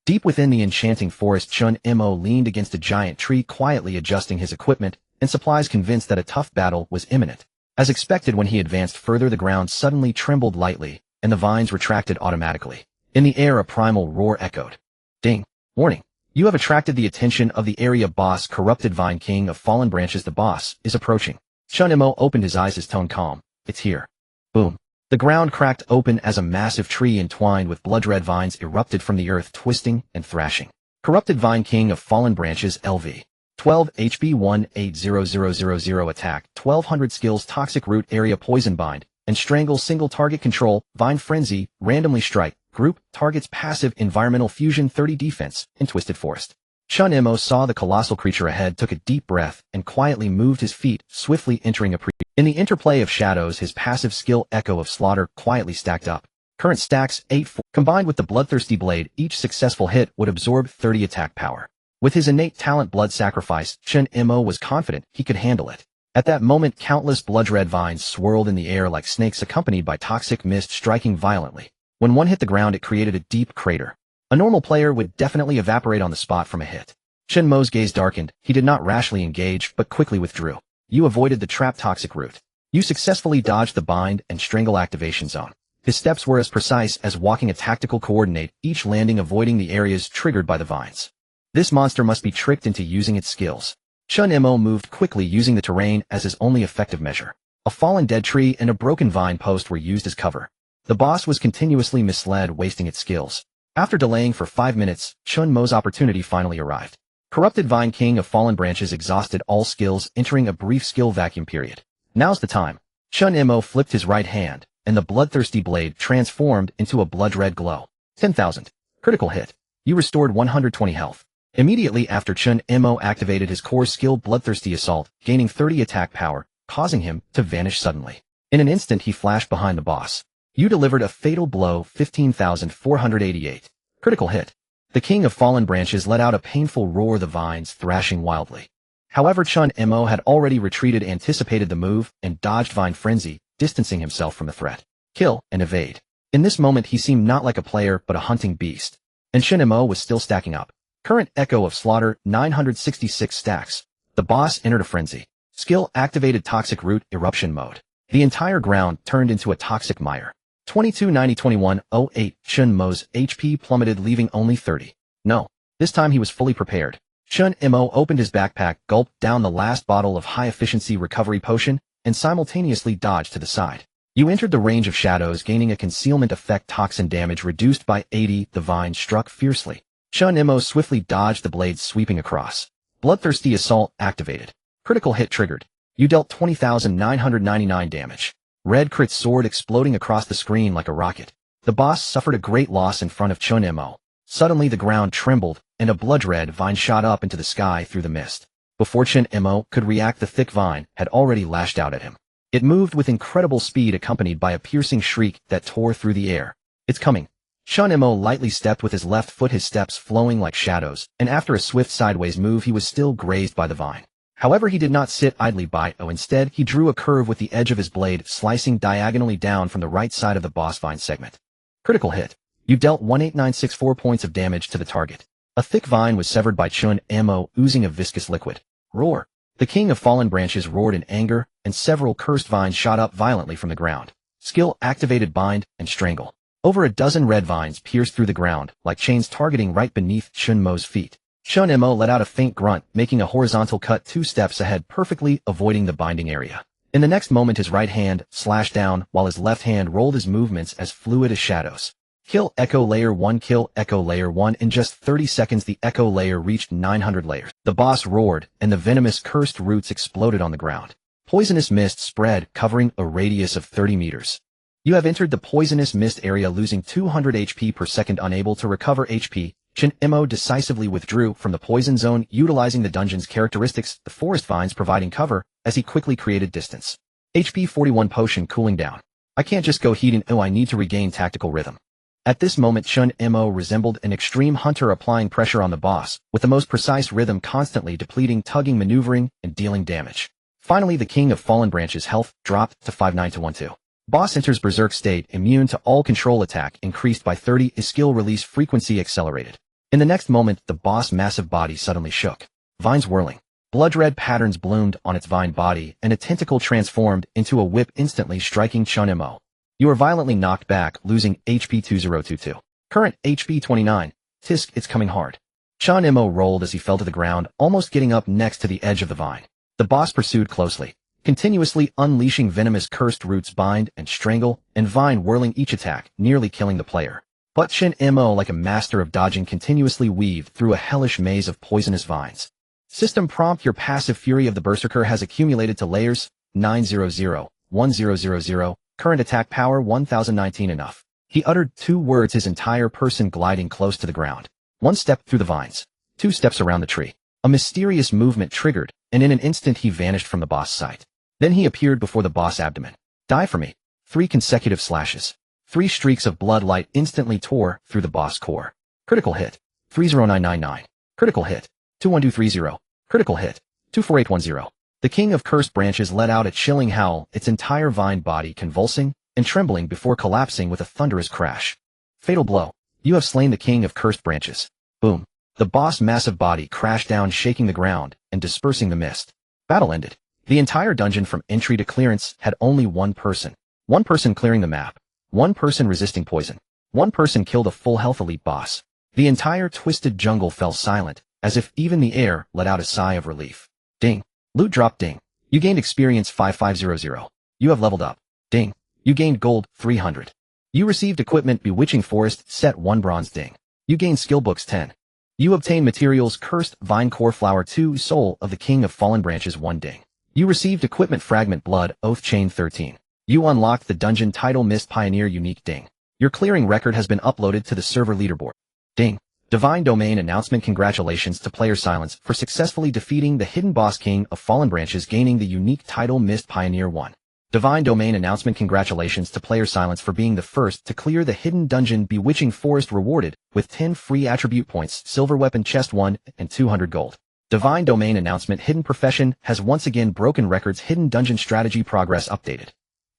Deep within the enchanting forest, Chen Mo leaned against a giant tree, quietly adjusting his equipment and supplies, convinced that a tough battle was imminent. As expected, when he advanced further, the ground suddenly trembled lightly, and the vines retracted automatically. In the air, a primal roar echoed. Ding! Warning! You have attracted the attention of the area boss, Corrupted Vine King of Fallen Branches. The boss is approaching. Chen Mo opened his eyes, his tone calm. It's here. Boom. The ground cracked open as a massive tree entwined with blood-red vines erupted from the earth, twisting and thrashing. Corrupted Vine King of Fallen Branches, LV. 12 HP 180000 attack, 1200 skills, Toxic Root, Area Poison Bind, and Strangle, Single Target Control, Vine Frenzy, Randomly Strike, Group, Target's Passive, Environmental Fusion, 30 Defense, and Twisted Forest. Chen Mo saw the colossal creature ahead, took a deep breath, and quietly moved his feet, swiftly entering a In the interplay of shadows, his passive skill, Echo of Slaughter, quietly stacked up. Current stacks, 8-4. Combined with the Bloodthirsty Blade, each successful hit would absorb 30 attack power. With his innate talent, Blood Sacrifice, Chen Mo was confident he could handle it. At that moment, countless blood-red vines swirled in the air like snakes, accompanied by toxic mist striking violently. When one hit the ground, it created a deep crater. A normal player would definitely evaporate on the spot from a hit. Chen Mo's gaze darkened. He did not rashly engage, but quickly withdrew. You avoided the trap Toxic Root. You successfully dodged the bind and strangle activation zone. His steps were as precise as walking a tactical coordinate, each landing avoiding the areas triggered by the vines. This monster must be tricked into using its skills. Chen Mo moved quickly, using the terrain as his only effective measure. A fallen dead tree and a broken vine post were used as cover. The boss was continuously misled, wasting its skills. After delaying for 5 minutes, Chen Mo's opportunity finally arrived. Corrupted Vine King of Fallen Branches exhausted all skills, entering a brief skill vacuum period. Now's the time. Chen Mo flipped his right hand, and the bloodthirsty blade transformed into a blood-red glow. 10,000. Critical hit. You restored 120 health. Immediately after, Chen Mo activated his core skill, Bloodthirsty Assault, gaining 30 attack power, causing him to vanish suddenly. In an instant, he flashed behind the boss. You delivered a fatal blow, 15,488. Critical hit. The King of Fallen Branches let out a painful roar, the vines thrashing wildly. However, Chen Mo had already retreated, anticipated the move, and dodged Vine Frenzy, distancing himself from the threat. Kill and evade. In this moment, he seemed not like a player, but a hunting beast. And Chen Mo was still stacking up. Current Echo of Slaughter, 966 stacks. The boss entered a frenzy. Skill activated Toxic Root, Eruption Mode. The entire ground turned into a toxic mire. 2290-2108, Chen Mo's HP plummeted, leaving only 30. No. This time he was fully prepared. Chen Mo opened his backpack, gulped down the last bottle of high-efficiency recovery potion, and simultaneously dodged to the side. You entered the range of shadows, gaining a concealment effect, toxin damage reduced by 80. The vine struck fiercely. Chen Mo swiftly dodged the blade sweeping across. Bloodthirsty Assault activated. Critical hit triggered. You dealt 20,999 damage. Red crit sword exploding across the screen like a rocket. The boss suffered a great loss in front of Chen Mo. Suddenly the ground trembled, and a blood-red vine shot up into the sky through the mist. Before Chen Mo could react, the thick vine had already lashed out at him. It moved with incredible speed, accompanied by a piercing shriek that tore through the air. It's coming. Chen Mo lightly stepped with his left foot, his steps flowing like shadows, and after a swift sideways move, he was still grazed by the vine. However, he did not sit idly by. Instead, he drew a curve with the edge of his blade, slicing diagonally down from the right side of the boss vine segment. Critical hit. You dealt 18964 points of damage to the target. A thick vine was severed by Chen Mo, oozing a viscous liquid. Roar. The King of Fallen Branches roared in anger, and several cursed vines shot up violently from the ground. Skill activated Bind and Strangle. Over a dozen red vines pierced through the ground, like chains targeting right beneath Chen Mo's feet. Chen Mo let out a faint grunt, making a horizontal cut 2 steps ahead, perfectly avoiding the binding area. In the next moment his right hand slashed down while his left hand rolled his movements as fluid as shadows. Kill Echo Layer 1. Kill Echo Layer 1. In just 30 seconds the Echo Layer reached 900 layers. The boss roared, and the venomous cursed roots exploded on the ground. Poisonous mist spread, covering a radius of 30 meters. You have entered the poisonous mist area, losing 200 HP per second. Unable to recover HP, Chen Mo decisively withdrew from the poison zone, utilizing the dungeon's characteristics, the forest vines providing cover, as he quickly created distance. HP 41 potion cooling down. I can't just go heating. I need to regain tactical rhythm. At this moment Chen Mo resembled an extreme hunter applying pressure on the boss, with the most precise rhythm constantly depleting, tugging, maneuvering, and dealing damage. Finally the King of Fallen Branches' health dropped to 59-12. Boss enters Berserk state, immune to all control. Attack increased by 30, his skill release frequency accelerated. In the next moment, the boss' massive body suddenly shook. Vines whirling. Blood-red patterns bloomed on its vine body, and a tentacle transformed into a whip, instantly striking Chen Mo. You are violently knocked back, losing HP 2022. Current HP 29. Tisk, it's coming hard. Chen Mo rolled as he fell to the ground, almost getting up next to the edge of the vine. The boss pursued closely, continuously unleashing venomous cursed roots bind and strangle, and vine whirling each attack, nearly killing the player. But Chen Mo, like a master of dodging, continuously weaved through a hellish maze of poisonous vines. System prompt: your passive Fury of the Berserker has accumulated to layers 900-1000, current attack power 1019. Enough. He uttered 2 words, his entire person gliding close to the ground. 1 step through the vines, 2 steps around the tree. A mysterious movement triggered, and in an instant he vanished from the boss' sight. Then he appeared before the boss' abdomen. Die for me. 3 consecutive slashes. 3 streaks of blood light instantly tore through the boss' core. Critical hit. 30999. Critical hit. 21230. Critical hit. 24810. The King of Cursed Branches let out a chilling howl, its entire vine body convulsing and trembling before collapsing with a thunderous crash. Fatal blow. You have slain the King of Cursed Branches. Boom. The boss' massive body crashed down, shaking the ground and dispersing the mist. Battle ended. The entire dungeon from entry to clearance had only 1 person. 1 person clearing the map. 1 person resisting poison. 1 person killed a full health elite boss. The entire twisted jungle fell silent, as if even the air let out a sigh of relief. Ding. Loot drop. Ding. You gained experience 5500. You have leveled up. Ding. You gained gold 300. You received equipment Bewitching Forest set 1 bronze. Ding. You gained skill books 10. You obtained materials Cursed Vine Core Flower 2 Soul of the King of Fallen Branches 1. Ding. You received equipment Fragment Blood Oath Chain 13. You unlocked the dungeon title Mist Pioneer Unique. Ding. Your clearing record has been uploaded to the server leaderboard. Ding. Divine Domain announcement: congratulations to player Silence for successfully defeating the hidden boss King of Fallen Branches, gaining the unique title Mist Pioneer 1. Divine Domain announcement: congratulations to player Silence for being the first to clear the hidden dungeon Bewitching Forest, rewarded with 10 free attribute points, silver weapon chest 1, and 200 gold. Divine Domain announcement: hidden profession has once again broken records, hidden dungeon strategy progress updated.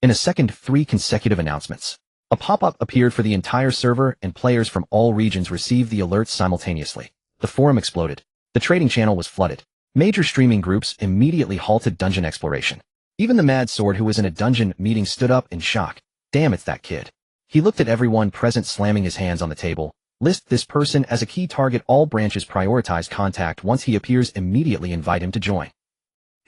In a second, 3 consecutive announcements. A pop-up appeared for the entire server, and players from all regions received the alerts simultaneously. The forum exploded. The trading channel was flooded. Major streaming groups immediately halted dungeon exploration. Even the Mad Sword, who was in a dungeon meeting, stood up in shock. Damn, it's that kid. He looked at everyone present, slamming his hands on the table. List this person as a key target. All branches prioritize contact. Once he appears, immediately invite him to join.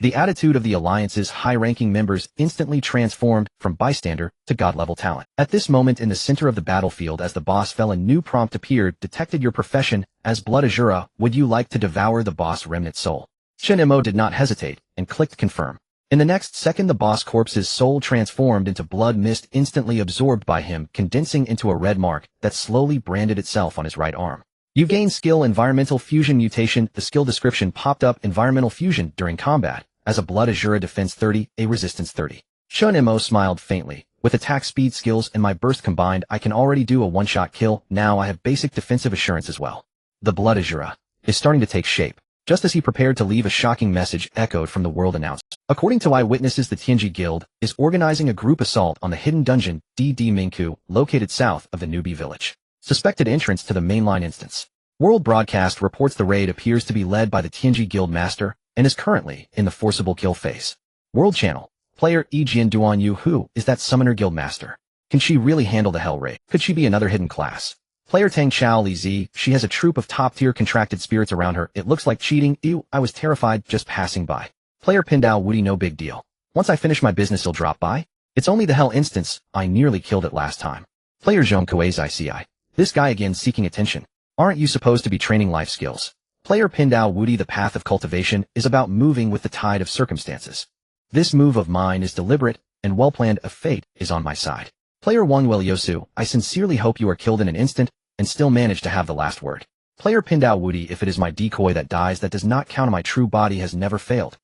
The attitude of the Alliance's high-ranking members instantly transformed from bystander to god-level talent. At this moment in the center of the battlefield, as the boss fell, a new prompt appeared: detected your profession as Blood Azura. Would you like to devour the boss remnant soul? Chen Mo did not hesitate and clicked confirm. In the next second, the boss corpse's soul transformed into blood mist, instantly absorbed by him, condensing into a red mark that slowly branded itself on his right arm. You gain skill Environmental Fusion Mutation. The skill description popped up: Environmental Fusion during combat. As a Blood Azura, defense 30, a resistance 30. Chen Mo smiled faintly. With attack speed skills and my burst combined, I can already do a one-shot kill. Now I have basic defensive assurance as well. The Blood Azura is starting to take shape. Just as he prepared to leave, a shocking message echoed from the world announced. According to eyewitnesses, the Tianji Guild is organizing a group assault on the hidden dungeon DD Mingku, located south of the newbie village. Suspected entrance to the mainline instance. World Broadcast reports the raid appears to be led by the Tianji Guild Master and is currently in the forcible kill phase. World Channel. Player Ejian Duanyu. Who is that Summoner Guild Master? Can she really handle the hell raid? Could she be another hidden class? Player Tang Chao Li Zi. She has a troop of top-tier contracted spirits around her. It looks like cheating. Ew, I was terrified just passing by. Player Pindao Woody. No big deal. Once I finish my business he'll drop by. It's only the hell instance, I nearly killed it last time. Player Zhong Kuei Ci. This guy again seeking attention. Aren't you supposed to be training life skills? Player Pindao Woody. The path of cultivation is about moving with the tide of circumstances. This move of mine is deliberate and well-planned. A fate is on my side. Player Wangwell Yosu. I sincerely hope you are killed in an instant and still manage to have the last word. Player Pindao Woody. If it is my decoy that dies, that does not count. My true body has never failed.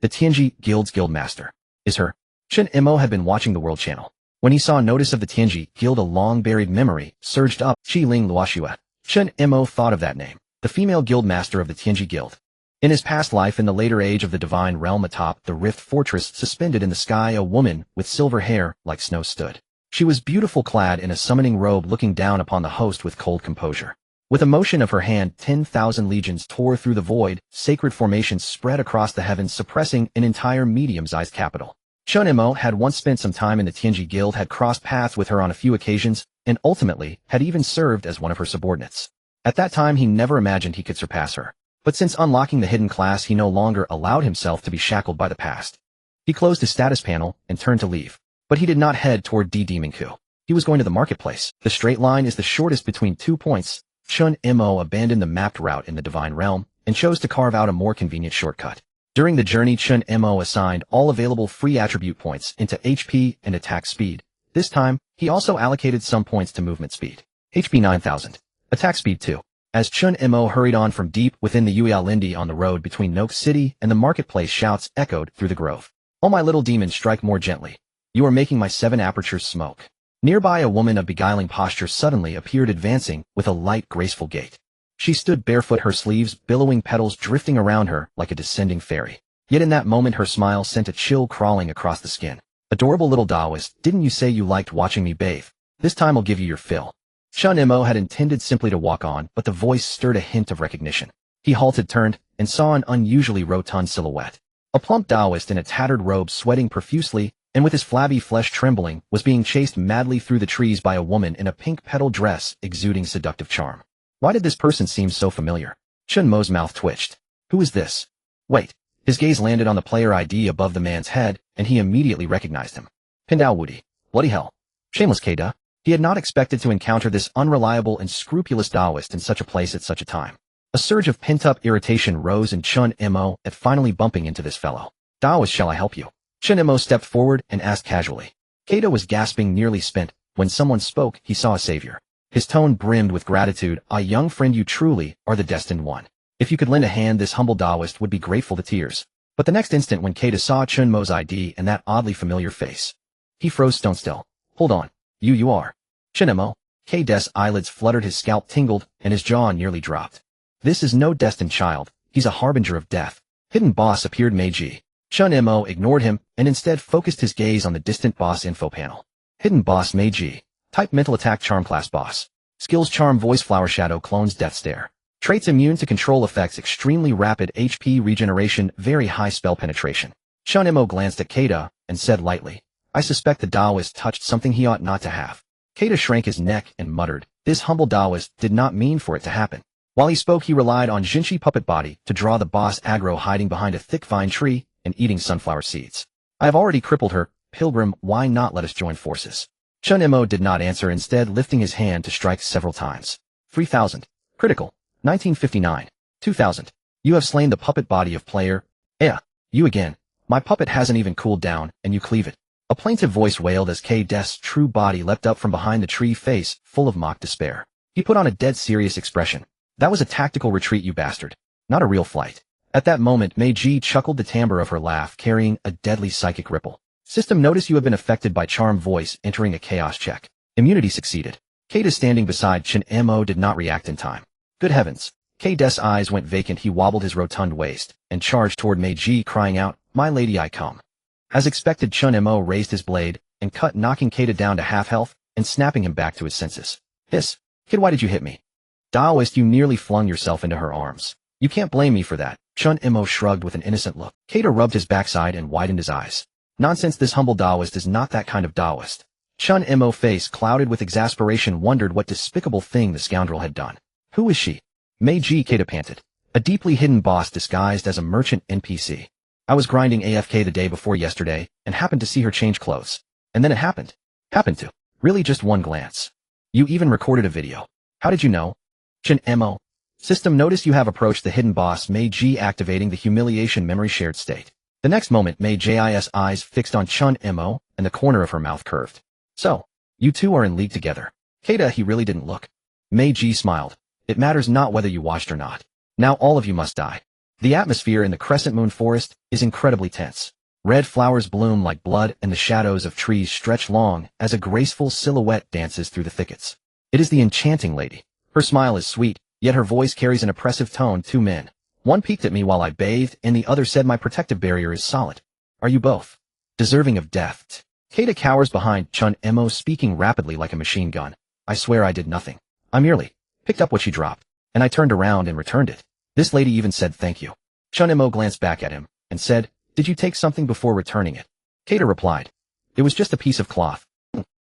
The Tianji Guild's Guildmaster is her. Chen Mo had been watching the World Channel. When he saw notice of the Tianji Guild, a long-buried memory surged up. Qi Ling Luoxue. Chen Mo thought of that name. The female guildmaster of the Tianji Guild. In his past life, in the later age of the divine realm atop the Rift Fortress, suspended in the sky, a woman with silver hair like snow stood. She was beautiful, clad in a summoning robe, looking down upon the host with cold composure. With a motion of her hand, 10,000 legions tore through the void, sacred formations spread across the heavens, suppressing an entire medium-sized capital. Chen Mo had once spent some time in the Tianji Guild, had crossed paths with her on a few occasions, and ultimately had even served as one of her subordinates. At that time he never imagined he could surpass her. But since unlocking the hidden class, he no longer allowed himself to be shackled by the past. He closed his status panel and turned to leave. But he did not head toward Deminku. He was going to the marketplace. The straight line is the shortest between 2 points. Chen Mo abandoned the mapped route in the divine realm and chose to carve out a more convenient shortcut. During the journey, Chen Mo assigned all available free attribute points into HP and attack speed. This time, he also allocated some points to movement speed. HP 9,000. Attack speed 2. As Chen Mo hurried on from deep within the Yuealindi on the road between Noak City and the marketplace, shouts echoed through the grove. Oh, my little demon, strike more gently. You are making my 7 apertures smoke. Nearby, a woman of beguiling posture suddenly appeared, advancing with a light, graceful gait. She stood barefoot, her sleeves, billowing petals drifting around her like a descending fairy. Yet in that moment her smile sent a chill crawling across the skin. Adorable little Taoist, didn't you say you liked watching me bathe? This time I'll give you your fill. Chen Mo had intended simply to walk on, but the voice stirred a hint of recognition. He halted, turned, and saw an unusually rotund silhouette. A plump Taoist in a tattered robe, sweating profusely, and with his flabby flesh trembling, was being chased madly through the trees by a woman in a pink petal dress exuding seductive charm. Why did this person seem so familiar? Chen Mo's mouth twitched. Who is this? Wait. His gaze landed on the player ID above the man's head, and he immediately recognized him. Pindao Woody. Bloody hell. Shameless K-Da. He had not expected to encounter this unreliable and scrupulous Taoist in such a place at such a time. A surge of pent-up irritation rose in Chen Mo at finally bumping into this fellow. Taoist, shall I help you? Chen Mo stepped forward and asked casually. K-Da was gasping, nearly spent. When someone spoke, he saw a savior. His tone brimmed with gratitude. Ah, young friend, you truly are the destined one. If you could lend a hand, this humble Taoist would be grateful to tears. But the next instant, when K-Da saw Chen Mo's ID and that oddly familiar face, he froze stone still. Hold on. You are. Chen Mo. K-Da's eyelids fluttered, his scalp tingled, and his jaw nearly dropped. This is no destined child. He's a harbinger of death. Hidden boss appeared. Meiji. Chen Mo ignored him and instead focused his gaze on the distant boss info panel. Hidden boss Meiji. Type mental attack, charm class boss. Skills charm, voice flower, shadow clones, death stare. Traits immune to control effects, extremely rapid HP regeneration, very high spell penetration. Chen Mo glanced at K-Da and said lightly, I suspect the Taoist touched something he ought not to have. K-Da shrank his neck and muttered, this humble Taoist did not mean for it to happen. While he spoke, he relied on Jinshi puppet body to draw the boss aggro, hiding behind a thick vine tree and eating sunflower seeds. I have already crippled her, Pilgrim, why not let us join forces? Chen Mo did not answer, instead lifting his hand to strike several times. 3,000. Critical. 1959. 2,000. You have slain the puppet body of player. You again. My puppet hasn't even cooled down, and you cleave it. A plaintive voice wailed as K-Da's true body leapt up from behind the tree, face full of mock despair. He put on a dead serious expression. That was a tactical retreat, you bastard. Not a real flight. At that moment, Meiji chuckled, the timbre of her laugh carrying a deadly psychic ripple. System, notice you have been affected by charm, voice entering a chaos check. Immunity succeeded. K-Da standing beside Chen Mo did not react in time. Good heavens. K-Da's eyes went vacant. He wobbled his rotund waist and charged toward Meiji, crying out, my lady, I come. As expected, Chen Mo raised his blade and cut, knocking K-Da down to half health and snapping him back to his senses. Hiss. Kid, why did you hit me? Taoist, you nearly flung yourself into her arms. You can't blame me for that. Chen Mo shrugged with an innocent look. K-Da rubbed his backside and widened his eyes. Nonsense, this humble Taoist is not that kind of Taoist. Chen Mo, face clouded with exasperation, wondered what despicable thing the scoundrel had done. Who is she? Meiji, K-Da panted. A deeply hidden boss disguised as a merchant NPC. I was grinding AFK the day before yesterday and happened to see her change clothes. And then it happened. Happened to. Really just one glance. You even recorded a video. How did you know? Chen Mo. System, notice you have approached the hidden boss Mei Ji, activating the humiliation memory shared state. The next moment Mei Ji's eyes fixed on Chen Mo and the corner of her mouth curved. So, you two are in league together. Keita, he really didn't look. Mei Ji smiled. It matters not whether you watched or not. Now all of you must die. The atmosphere in the Crescent Moon Forest is incredibly tense. Red flowers bloom like blood and the shadows of trees stretch long as a graceful silhouette dances through the thickets. It is the enchanting lady. Her smile is sweet, yet her voice carries an oppressive tone. Two men. One peeked at me while I bathed and the other said my protective barrier is solid. Are you both deserving of death? Keita cowers behind Chen Mo, speaking rapidly like a machine gun. I swear I did nothing. I merely picked up what she dropped, and I turned around and returned it. This lady even said thank you. Chen Mo glanced back at him and said, did you take something before returning it? Keita replied, it was just a piece of cloth.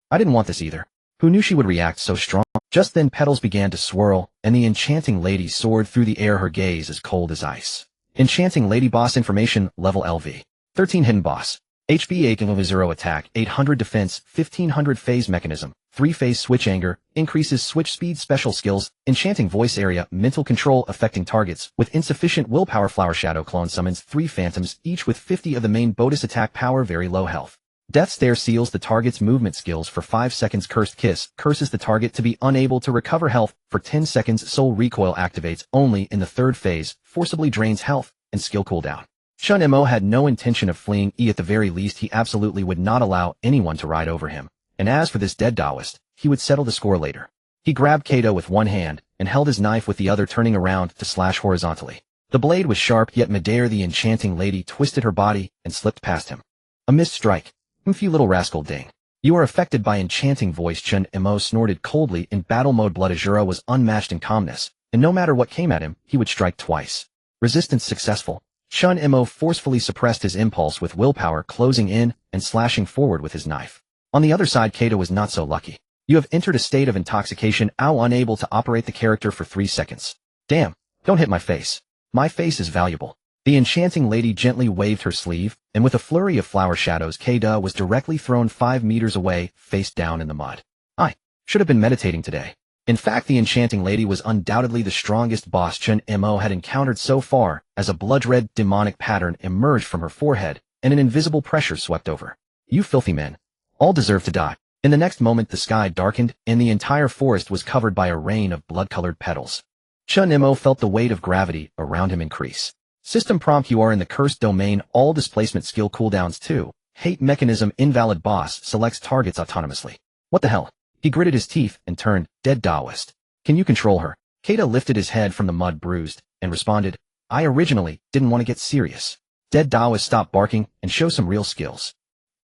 I didn't want this either. Who knew she would react so strong? Just then petals began to swirl, and the enchanting lady soared through the air, her gaze as cold as ice. Enchanting lady boss information, level LV. 13 hidden boss. HP 800 attack, 800 defense, 1500 phase mechanism, 3 phase switch anger, increases switch speed, special skills, enchanting voice area, mental control affecting targets, with insufficient willpower, flower shadow clone summons 3 phantoms, each with 50 of the main bonus attack power, very low health. Death stare seals the target's movement skills for 5 seconds. Cursed kiss curses the target to be unable to recover health for 10 seconds. Soul recoil activates only in the 3rd phase, forcibly drains health, and skill cooldown. Chen Mo had no intention of fleeing. At the very least he absolutely would not allow anyone to ride over him. And as for this dead Taoist, he would settle the score later. He grabbed Kato with one hand and held his knife with the other, turning around to slash horizontally. The blade was sharp yet midair. The enchanting lady twisted her body and slipped past him. A missed strike. You little rascal, ding. You are affected by enchanting voice. Chen Mo snorted coldly. In battle mode, Blood Azura was unmatched in calmness, and no matter what came at him, he would strike twice. Resistance successful. Chen Mo forcefully suppressed his impulse with willpower, closing in and slashing forward with his knife. On the other side, Kato was not so lucky. You have entered a state of intoxication, unable to operate the character for 3 seconds. Damn, don't hit my face. My face is valuable. The enchanting lady gently waved her sleeve, and with a flurry of flower shadows, Kato was directly thrown 5 meters away, face down in the mud. I should have been meditating today. In fact, the enchanting lady was undoubtedly the strongest boss Chen Mo had encountered so far, as a blood-red demonic pattern emerged from her forehead, and an invisible pressure swept over. You filthy men. All deserve to die. In the next moment the sky darkened, and the entire forest was covered by a rain of blood-colored petals. Chen Mo felt the weight of gravity around him increase. System prompt: you are in the cursed domain. All displacement skill cooldowns 2. Hate mechanism. Invalid boss selects targets autonomously. What the hell? He gritted his teeth and turned. Dead Taoist. Can you control her? Kato lifted his head from the mud, bruised, and responded, I originally didn't want to get serious. Dead Taoist, stop barking and show some real skills.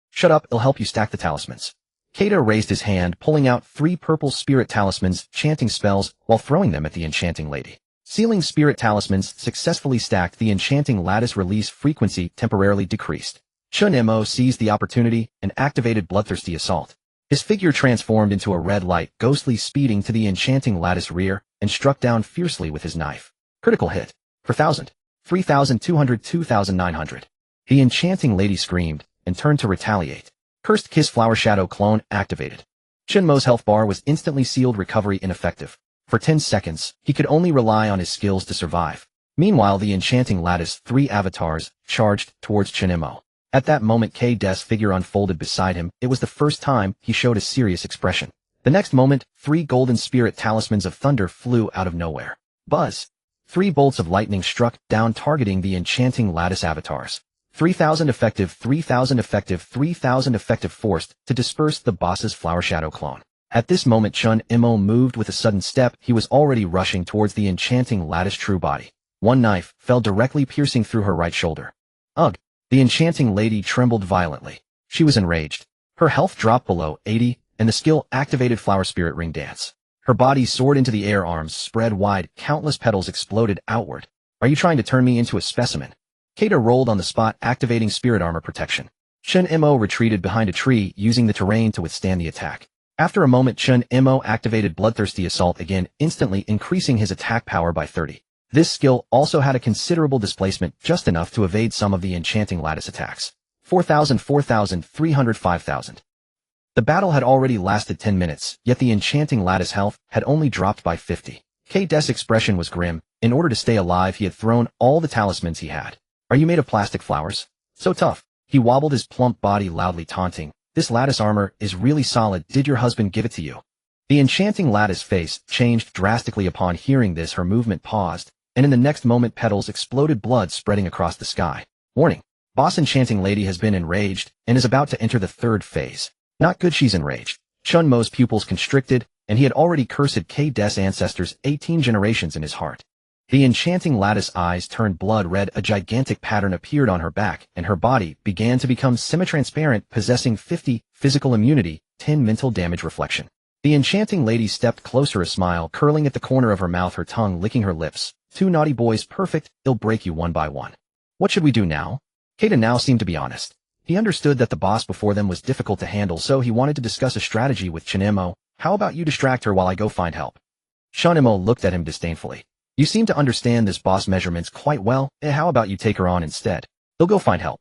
Shut up, it'll help you stack the talismans. Kato raised his hand, pulling out 3 purple spirit talismans, chanting spells while throwing them at the enchanting lady. Sealing spirit talismans successfully stacked. The enchanting lattice release frequency temporarily decreased. Chen Mo seized the opportunity and activated Bloodthirsty Assault. His figure transformed into a red light, ghostly speeding to the enchanting lattice rear, and struck down fiercely with his knife. Critical hit. 4,000. 3,200. 2,900. The enchanting lady screamed and turned to retaliate. Cursed Kiss Flower Shadow Clone activated. Chen Mo's health bar was instantly sealed. Recovery ineffective. For 10 seconds, he could only rely on his skills to survive. Meanwhile, the enchanting lattice 3 avatars charged towards Chen Mo. At that moment, K-Death's figure unfolded beside him. It was the first time he showed a serious expression. The next moment, 3 golden spirit talismans of thunder flew out of nowhere. Buzz! 3 bolts of lightning struck down, targeting the enchanting lattice avatars. 3,000 effective, 3,000 effective, 3,000 effective, forced to disperse the boss's flower shadow clone. At this moment, Chen Mo moved with a sudden step. He was already rushing towards the enchanting lattice true body. One knife fell directly, piercing through her right shoulder. Ugh! The enchanting lady trembled violently. She was enraged. Her health dropped below 80, and the skill activated Flower Spirit Ring Dance. Her body soared into the air, arms spread wide, countless petals exploded outward. Are you trying to turn me into a specimen? Kato rolled on the spot, activating Spirit Armor Protection. Chen Mo retreated behind a tree, using the terrain to withstand the attack. After a moment, Chen Mo activated Bloodthirsty Assault again, instantly increasing his attack power by 30. This skill also had a considerable displacement, just enough to evade some of the enchanting lattice attacks. 4,000, 4,000, 300, 5,000. The battle had already lasted 10 minutes, yet the enchanting lattice health had only dropped by 50. K-Des' expression was grim. In order to stay alive, he had thrown all the talismans he had. Are you made of plastic flowers? So tough. He wobbled his plump body, loudly taunting. This lattice armor is really solid. Did your husband give it to you? The enchanting lattice face changed drastically upon hearing this. Her movement paused, and in the next moment petals exploded, blood spreading across the sky. Warning. Boss enchanting lady has been enraged and is about to enter the third phase. Not good, she's enraged. Chen Mo's pupils constricted, and he had already cursed K-Des' ancestors 18 generations in his heart. The enchanting lattice eyes turned blood red. A gigantic pattern appeared on her back, and her body began to become semi-transparent, possessing 50 physical immunity, 10 mental damage reflection. The enchanting lady stepped closer, a smile curling at the corner of her mouth, her tongue licking her lips. Two naughty boys, perfect, they'll break you one by one. What should we do now? Keita now seemed to be honest. He understood that the boss before them was difficult to handle, so he wanted to discuss a strategy with Chen Mo. How about you distract her while I go find help? Chen Mo looked at him disdainfully. You seem to understand this boss measurements quite well. How about you take her on instead? They'll go find help.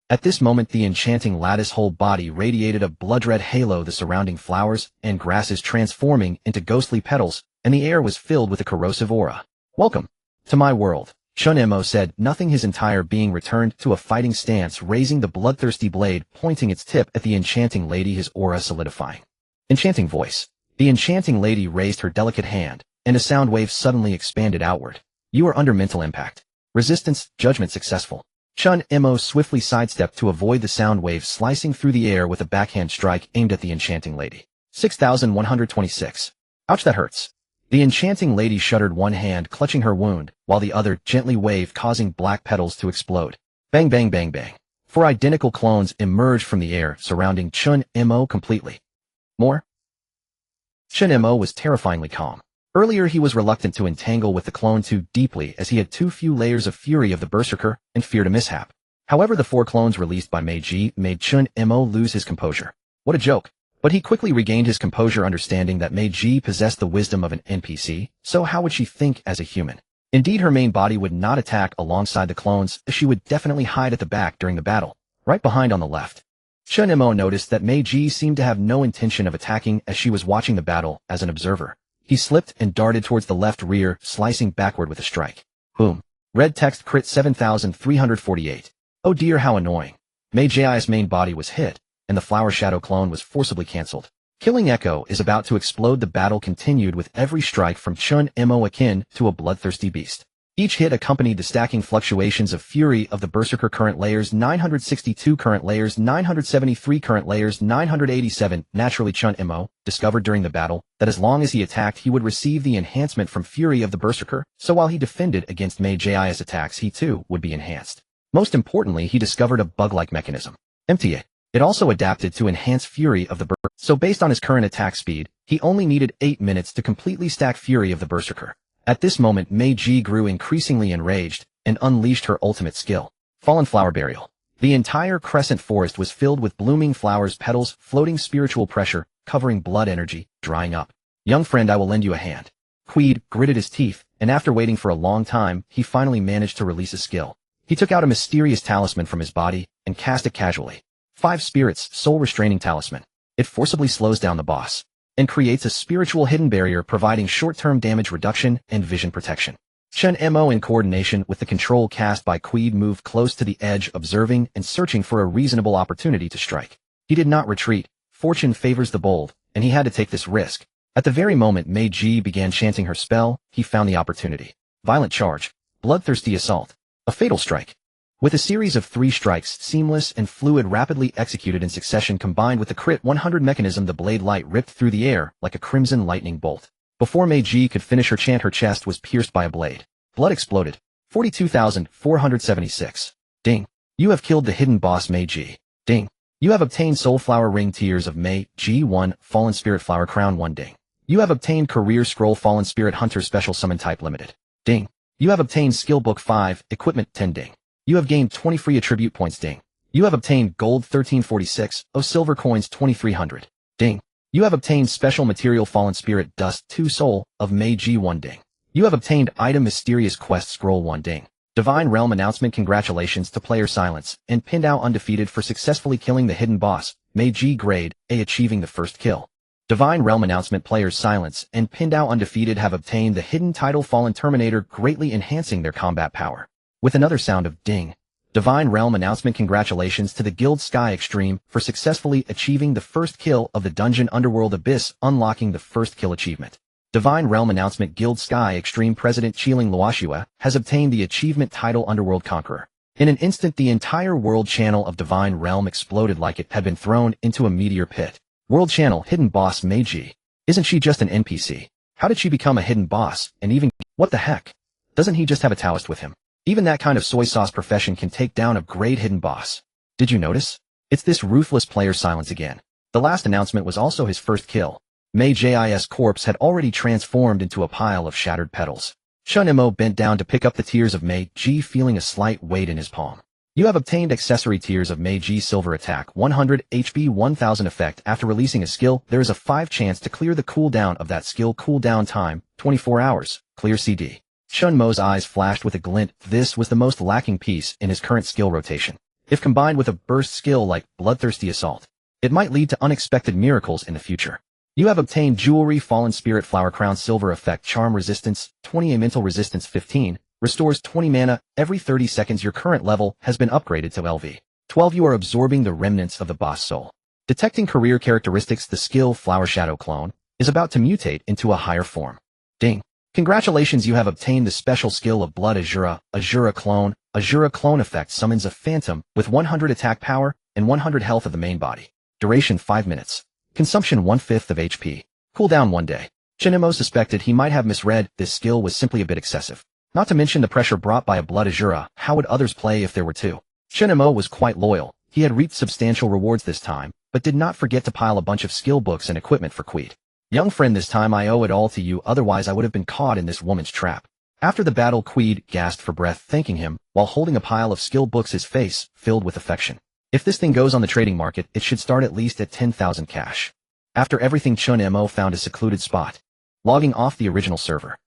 At this moment, the enchanting lattice whole body radiated a blood-red halo. The surrounding flowers and grasses transforming into ghostly petals, and the air was filled with a corrosive aura. Welcome to my world, Chen Mo said, nothing, his entire being returned to a fighting stance, raising the bloodthirsty blade, pointing its tip at the enchanting lady, his aura solidifying. Enchanting voice. The enchanting lady raised her delicate hand, and a sound wave suddenly expanded outward. You are under mental impact. Resistance, judgment successful. Chen Mo swiftly sidestepped to avoid the sound wave, slicing through the air with a backhand strike aimed at the enchanting lady. 6,126. Ouch, that hurts. The enchanting lady shuddered, one hand clutching her wound, while the other gently waved, causing black petals to explode. Bang, bang, bang, bang. Four identical clones emerged from the air, surrounding Chen Mo completely. More? Chen Mo was terrifyingly calm. Earlier he was reluctant to entangle with the clone too deeply, as he had too few layers of fury of the berserker and feared a mishap. However, the 4 clones released by Meiji made Chen Mo lose his composure. What a joke. But he quickly regained his composure, understanding that Meiji possessed the wisdom of an NPC, so how would she think as a human? Indeed, her main body would not attack alongside the clones, as she would definitely hide at the back during the battle, right behind on the left. Chen Mo noticed that Meiji seemed to have no intention of attacking, as she was watching the battle as an observer. He slipped and darted towards the left rear, slicing backward with a strike. Boom. Red text crit 7,348. Oh dear, how annoying. Meiji's main body was hit, and the Flower Shadow clone was forcibly cancelled. Killing Echo is about to explode. The battle continued with every strike from Chen Mo akin to a bloodthirsty beast. Each hit accompanied the stacking fluctuations of fury of the Berserker. Current layers 962, current layers 973, current layers 987. Naturally, Chen Mo discovered during the battle that as long as he attacked, he would receive the enhancement from fury of the Berserker, so while he defended against Meiji's attacks, he too would be enhanced. Most importantly, he discovered a bug-like mechanism. MTA. It also adapted to enhance fury of the Berserker, so based on his current attack speed, he only needed 8 minutes to completely stack fury of the Berserker. At this moment, Meiji grew increasingly enraged and unleashed her ultimate skill. Fallen Flower Burial. The entire crescent forest was filled with blooming flowers, petals, floating spiritual pressure, covering blood energy, drying up. Young friend, I will lend you a hand. Queed gritted his teeth, and after waiting for a long time, he finally managed to release a skill. He took out a mysterious talisman from his body and cast it casually. 5 spirits, soul restraining talisman. It forcibly slows down the boss and creates a spiritual hidden barrier, providing short-term damage reduction and vision protection. Chen Mo, in coordination with the control cast by Queed, moved close to the edge, observing and searching for a reasonable opportunity to strike. He did not retreat. Fortune favors the bold, and he had to take this risk. At the very moment Meiji began chanting her spell, he found the opportunity. Violent charge. Bloodthirsty assault. A fatal strike. With a series of 3 strikes, seamless and fluid, rapidly executed in succession, combined with the crit 100 mechanism, the blade light ripped through the air like a crimson lightning bolt. Before Meiji could finish her chant, her chest was pierced by a blade. Blood exploded. 42,476. Ding. You have killed the hidden boss Meiji. Ding. You have obtained Soulflower Ring Tears of Mei G1 Fallen Spirit Flower Crown 1. Ding. You have obtained Career Scroll Fallen Spirit Hunter Special Summon Type Limited. Ding. You have obtained Skill Book 5 Equipment 10. Ding. You have gained 20 free attribute points. Ding. You have obtained Gold 1346, Silver Coins 2300. Ding. You have obtained Special Material Fallen Spirit Dust 2 Soul of Mei G1. Ding. You have obtained item mysterious quest scroll 1 ding. Divine Realm announcement congratulations to player Silence and pinned out undefeated for successfully killing the hidden boss, May G grade A achieving the first kill. Divine Realm announcement players Silence and pinned out undefeated have obtained the hidden title Fallen Terminator, greatly enhancing their combat power. With another sound of ding. Divine Realm announcement congratulations to the Guild Sky Extreme for successfully achieving the first kill of the Dungeon Underworld Abyss, unlocking the first kill achievement. Divine Realm announcement Guild Sky Extreme President Chiling Luoshua has obtained the achievement title Underworld Conqueror. In an instant the entire world channel of Divine Realm exploded like it had been thrown into a meteor pit. World channel hidden boss Meiji. Isn't she just an NPC? How did she become a hidden boss, and even— what the heck? Doesn't he just have a Taoist with him? Even that kind of soy sauce profession can take down a great hidden boss. Did you notice? It's this ruthless player Silence again. The last announcement was also his first kill. May J's corpse had already transformed into a pile of shattered petals. Chen Mo bent down to pick up the tears of May G, feeling a slight weight in his palm. You have obtained accessory tears of May G silver attack 100 HP 1000 effect. After releasing a skill, there is a 5 chance to clear the cooldown of that skill. Cooldown time 24 hours. Clear CD. Chen Mo's eyes flashed with a glint. This was the most lacking piece in his current skill rotation. If combined with a burst skill like Bloodthirsty Assault, it might lead to unexpected miracles in the future. You have obtained Jewelry Fallen Spirit Flower Crown Silver Effect Charm Resistance 20 Elemental Resistance 15, restores 20 mana every 30 seconds. Your current level has been upgraded to LV 12. You are absorbing the remnants of the boss soul. Detecting career characteristics. The skill Flower Shadow Clone is about to mutate into a higher form. Ding. Congratulations, you have obtained the special skill of Blood Azura, Azura Clone. Azura Clone effect summons a phantom with 100 attack power and 100 health of the main body. Duration 5 minutes. Consumption 1/5 of HP. Cooldown 1 day. Chen Mo suspected he might have misread. This skill was simply a bit excessive. Not to mention the pressure brought by a Blood Azura. How would others play if there were two? Chen Mo was quite loyal. He had reaped substantial rewards this time, but did not forget to pile a bunch of skill books and equipment for Queed. Young friend, this time I owe it all to you, otherwise I would have been caught in this woman's trap. After the battle, Queed gasped for breath, thanking him, while holding a pile of skill books, his face filled with affection. If this thing goes on the trading market, it should start at least at 10,000 cash. After everything, Chen Mo found a secluded spot, logging off the original server.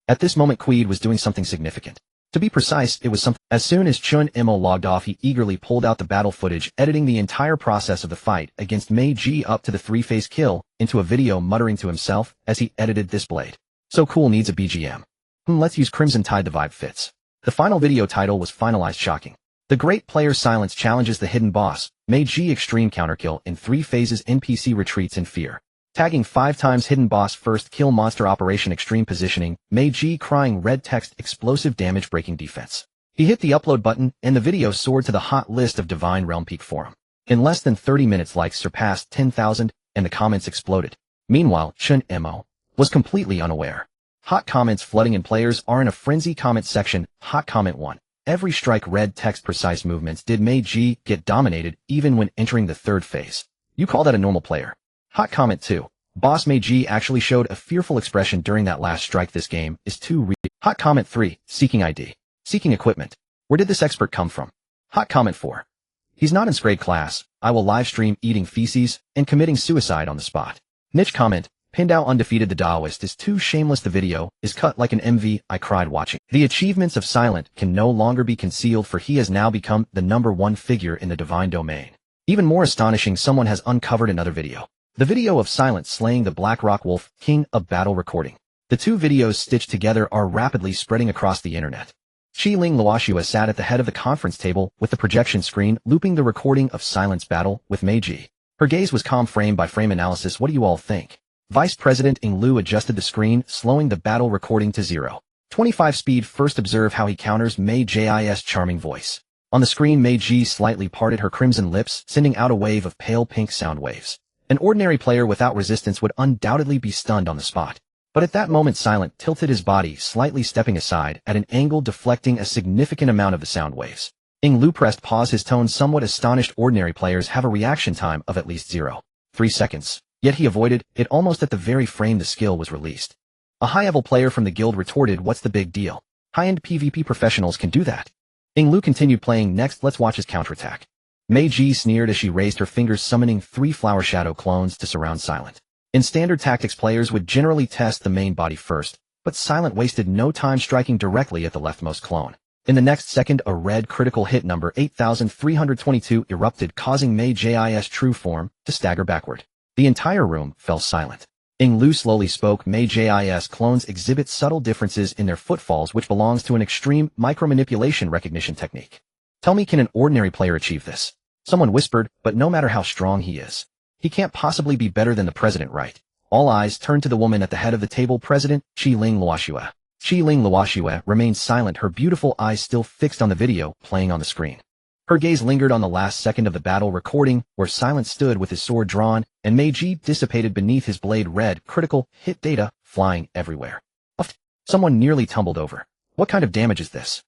At this moment, Queed was doing something significant. To be precise, it was something. As soon as Chen Mo logged off, he eagerly pulled out the battle footage, editing the entire process of the fight against Mei Ji up to the 3-phase kill into a video, muttering to himself as he edited, "This blade. So cool, needs a BGM. Let's use Crimson Tide, the vibe fits." The final video title was finalized. Shocking. The great player Silence challenges the hidden boss, Mei Ji extreme counterkill in 3 phases. NPC retreats in fear. Tagging 5 times hidden boss first kill monster operation extreme positioning, Mei Ji crying red text explosive damage breaking defense. He hit the upload button and the video soared to the hot list of Divine Realm Peak forum. In less than 30 minutes, likes surpassed 10,000 and the comments exploded. Meanwhile, Chen Mo was completely unaware. Hot comments flooding in. Players are in a frenzy. Comment section. Hot comment 1. Every strike red text precise movements. Did Mei Ji get dominated even when entering the 3rd phase? You call that a normal player? Hot comment 2. Boss Mei Ji actually showed a fearful expression during that last strike. This game is too real. Hot comment 3. Seeking ID. Seeking equipment. Where did this expert come from? Hot comment 4. He's not in grade class. I will live stream eating feces and committing suicide on the spot. Niche comment. Pinned out undefeated. The Taoist is too shameless. The video is cut like an MV. I cried watching. The achievements of Silent can no longer be concealed, for he has now become the #1 figure in the divine domain. Even more astonishing, someone has uncovered another video. The video of Silent slaying the Black Rock Wolf, King of Battle recording. The 2 videos stitched together are rapidly spreading across the internet. Chiling Luoshua sat at the head of the conference table with the projection screen looping the recording of Silent's battle with Meiji. Her gaze was calm, frame by frame analysis. What do you all think? Vice President Ing Lu adjusted the screen, slowing the battle recording to 0.25 speed. First, observe how he counters Mei Ji's charming voice. On the screen, Mei Ji slightly parted her crimson lips, sending out a wave of pale pink sound waves. An ordinary player without resistance would undoubtedly be stunned on the spot. But at that moment, Silent tilted his body, slightly stepping aside at an angle, deflecting a significant amount of the sound waves. Ing Lu pressed pause, his tone somewhat astonished. Ordinary players have a reaction time of at least 0.3 seconds. Yet he avoided it almost at the very frame the skill was released. A high-level player from the guild retorted, "What's the big deal? High-end PvP professionals can do that." Ing Lu continued playing. "Next, let's watch his counterattack." Mei Ji sneered as she raised her fingers, summoning 3 Flower Shadow clones to surround Silent. In standard tactics, players would generally test the main body first, but Silent wasted no time striking directly at the leftmost clone. In the next second, a red critical hit number 8322 erupted, causing Mei Jis' true form to stagger backward. The entire room fell silent. Ying Lu slowly spoke. Mei Jis clones exhibit subtle differences in their footfalls, which belongs to an extreme micromanipulation recognition technique. Tell me, can an ordinary player achieve this? Someone whispered, but no matter how strong he is, he can't possibly be better than the president, right? All eyes turned to the woman at the head of the table, President Qi-Ling Luoxue. Qi-Ling Luoxue remained silent, her beautiful eyes still fixed on the video playing on the screen. Her gaze lingered on the last second of the battle recording, where Silent stood with his sword drawn, and Meiji dissipated beneath his blade. Red critical hit data flying everywhere. Someone nearly tumbled over. What kind of damage is this?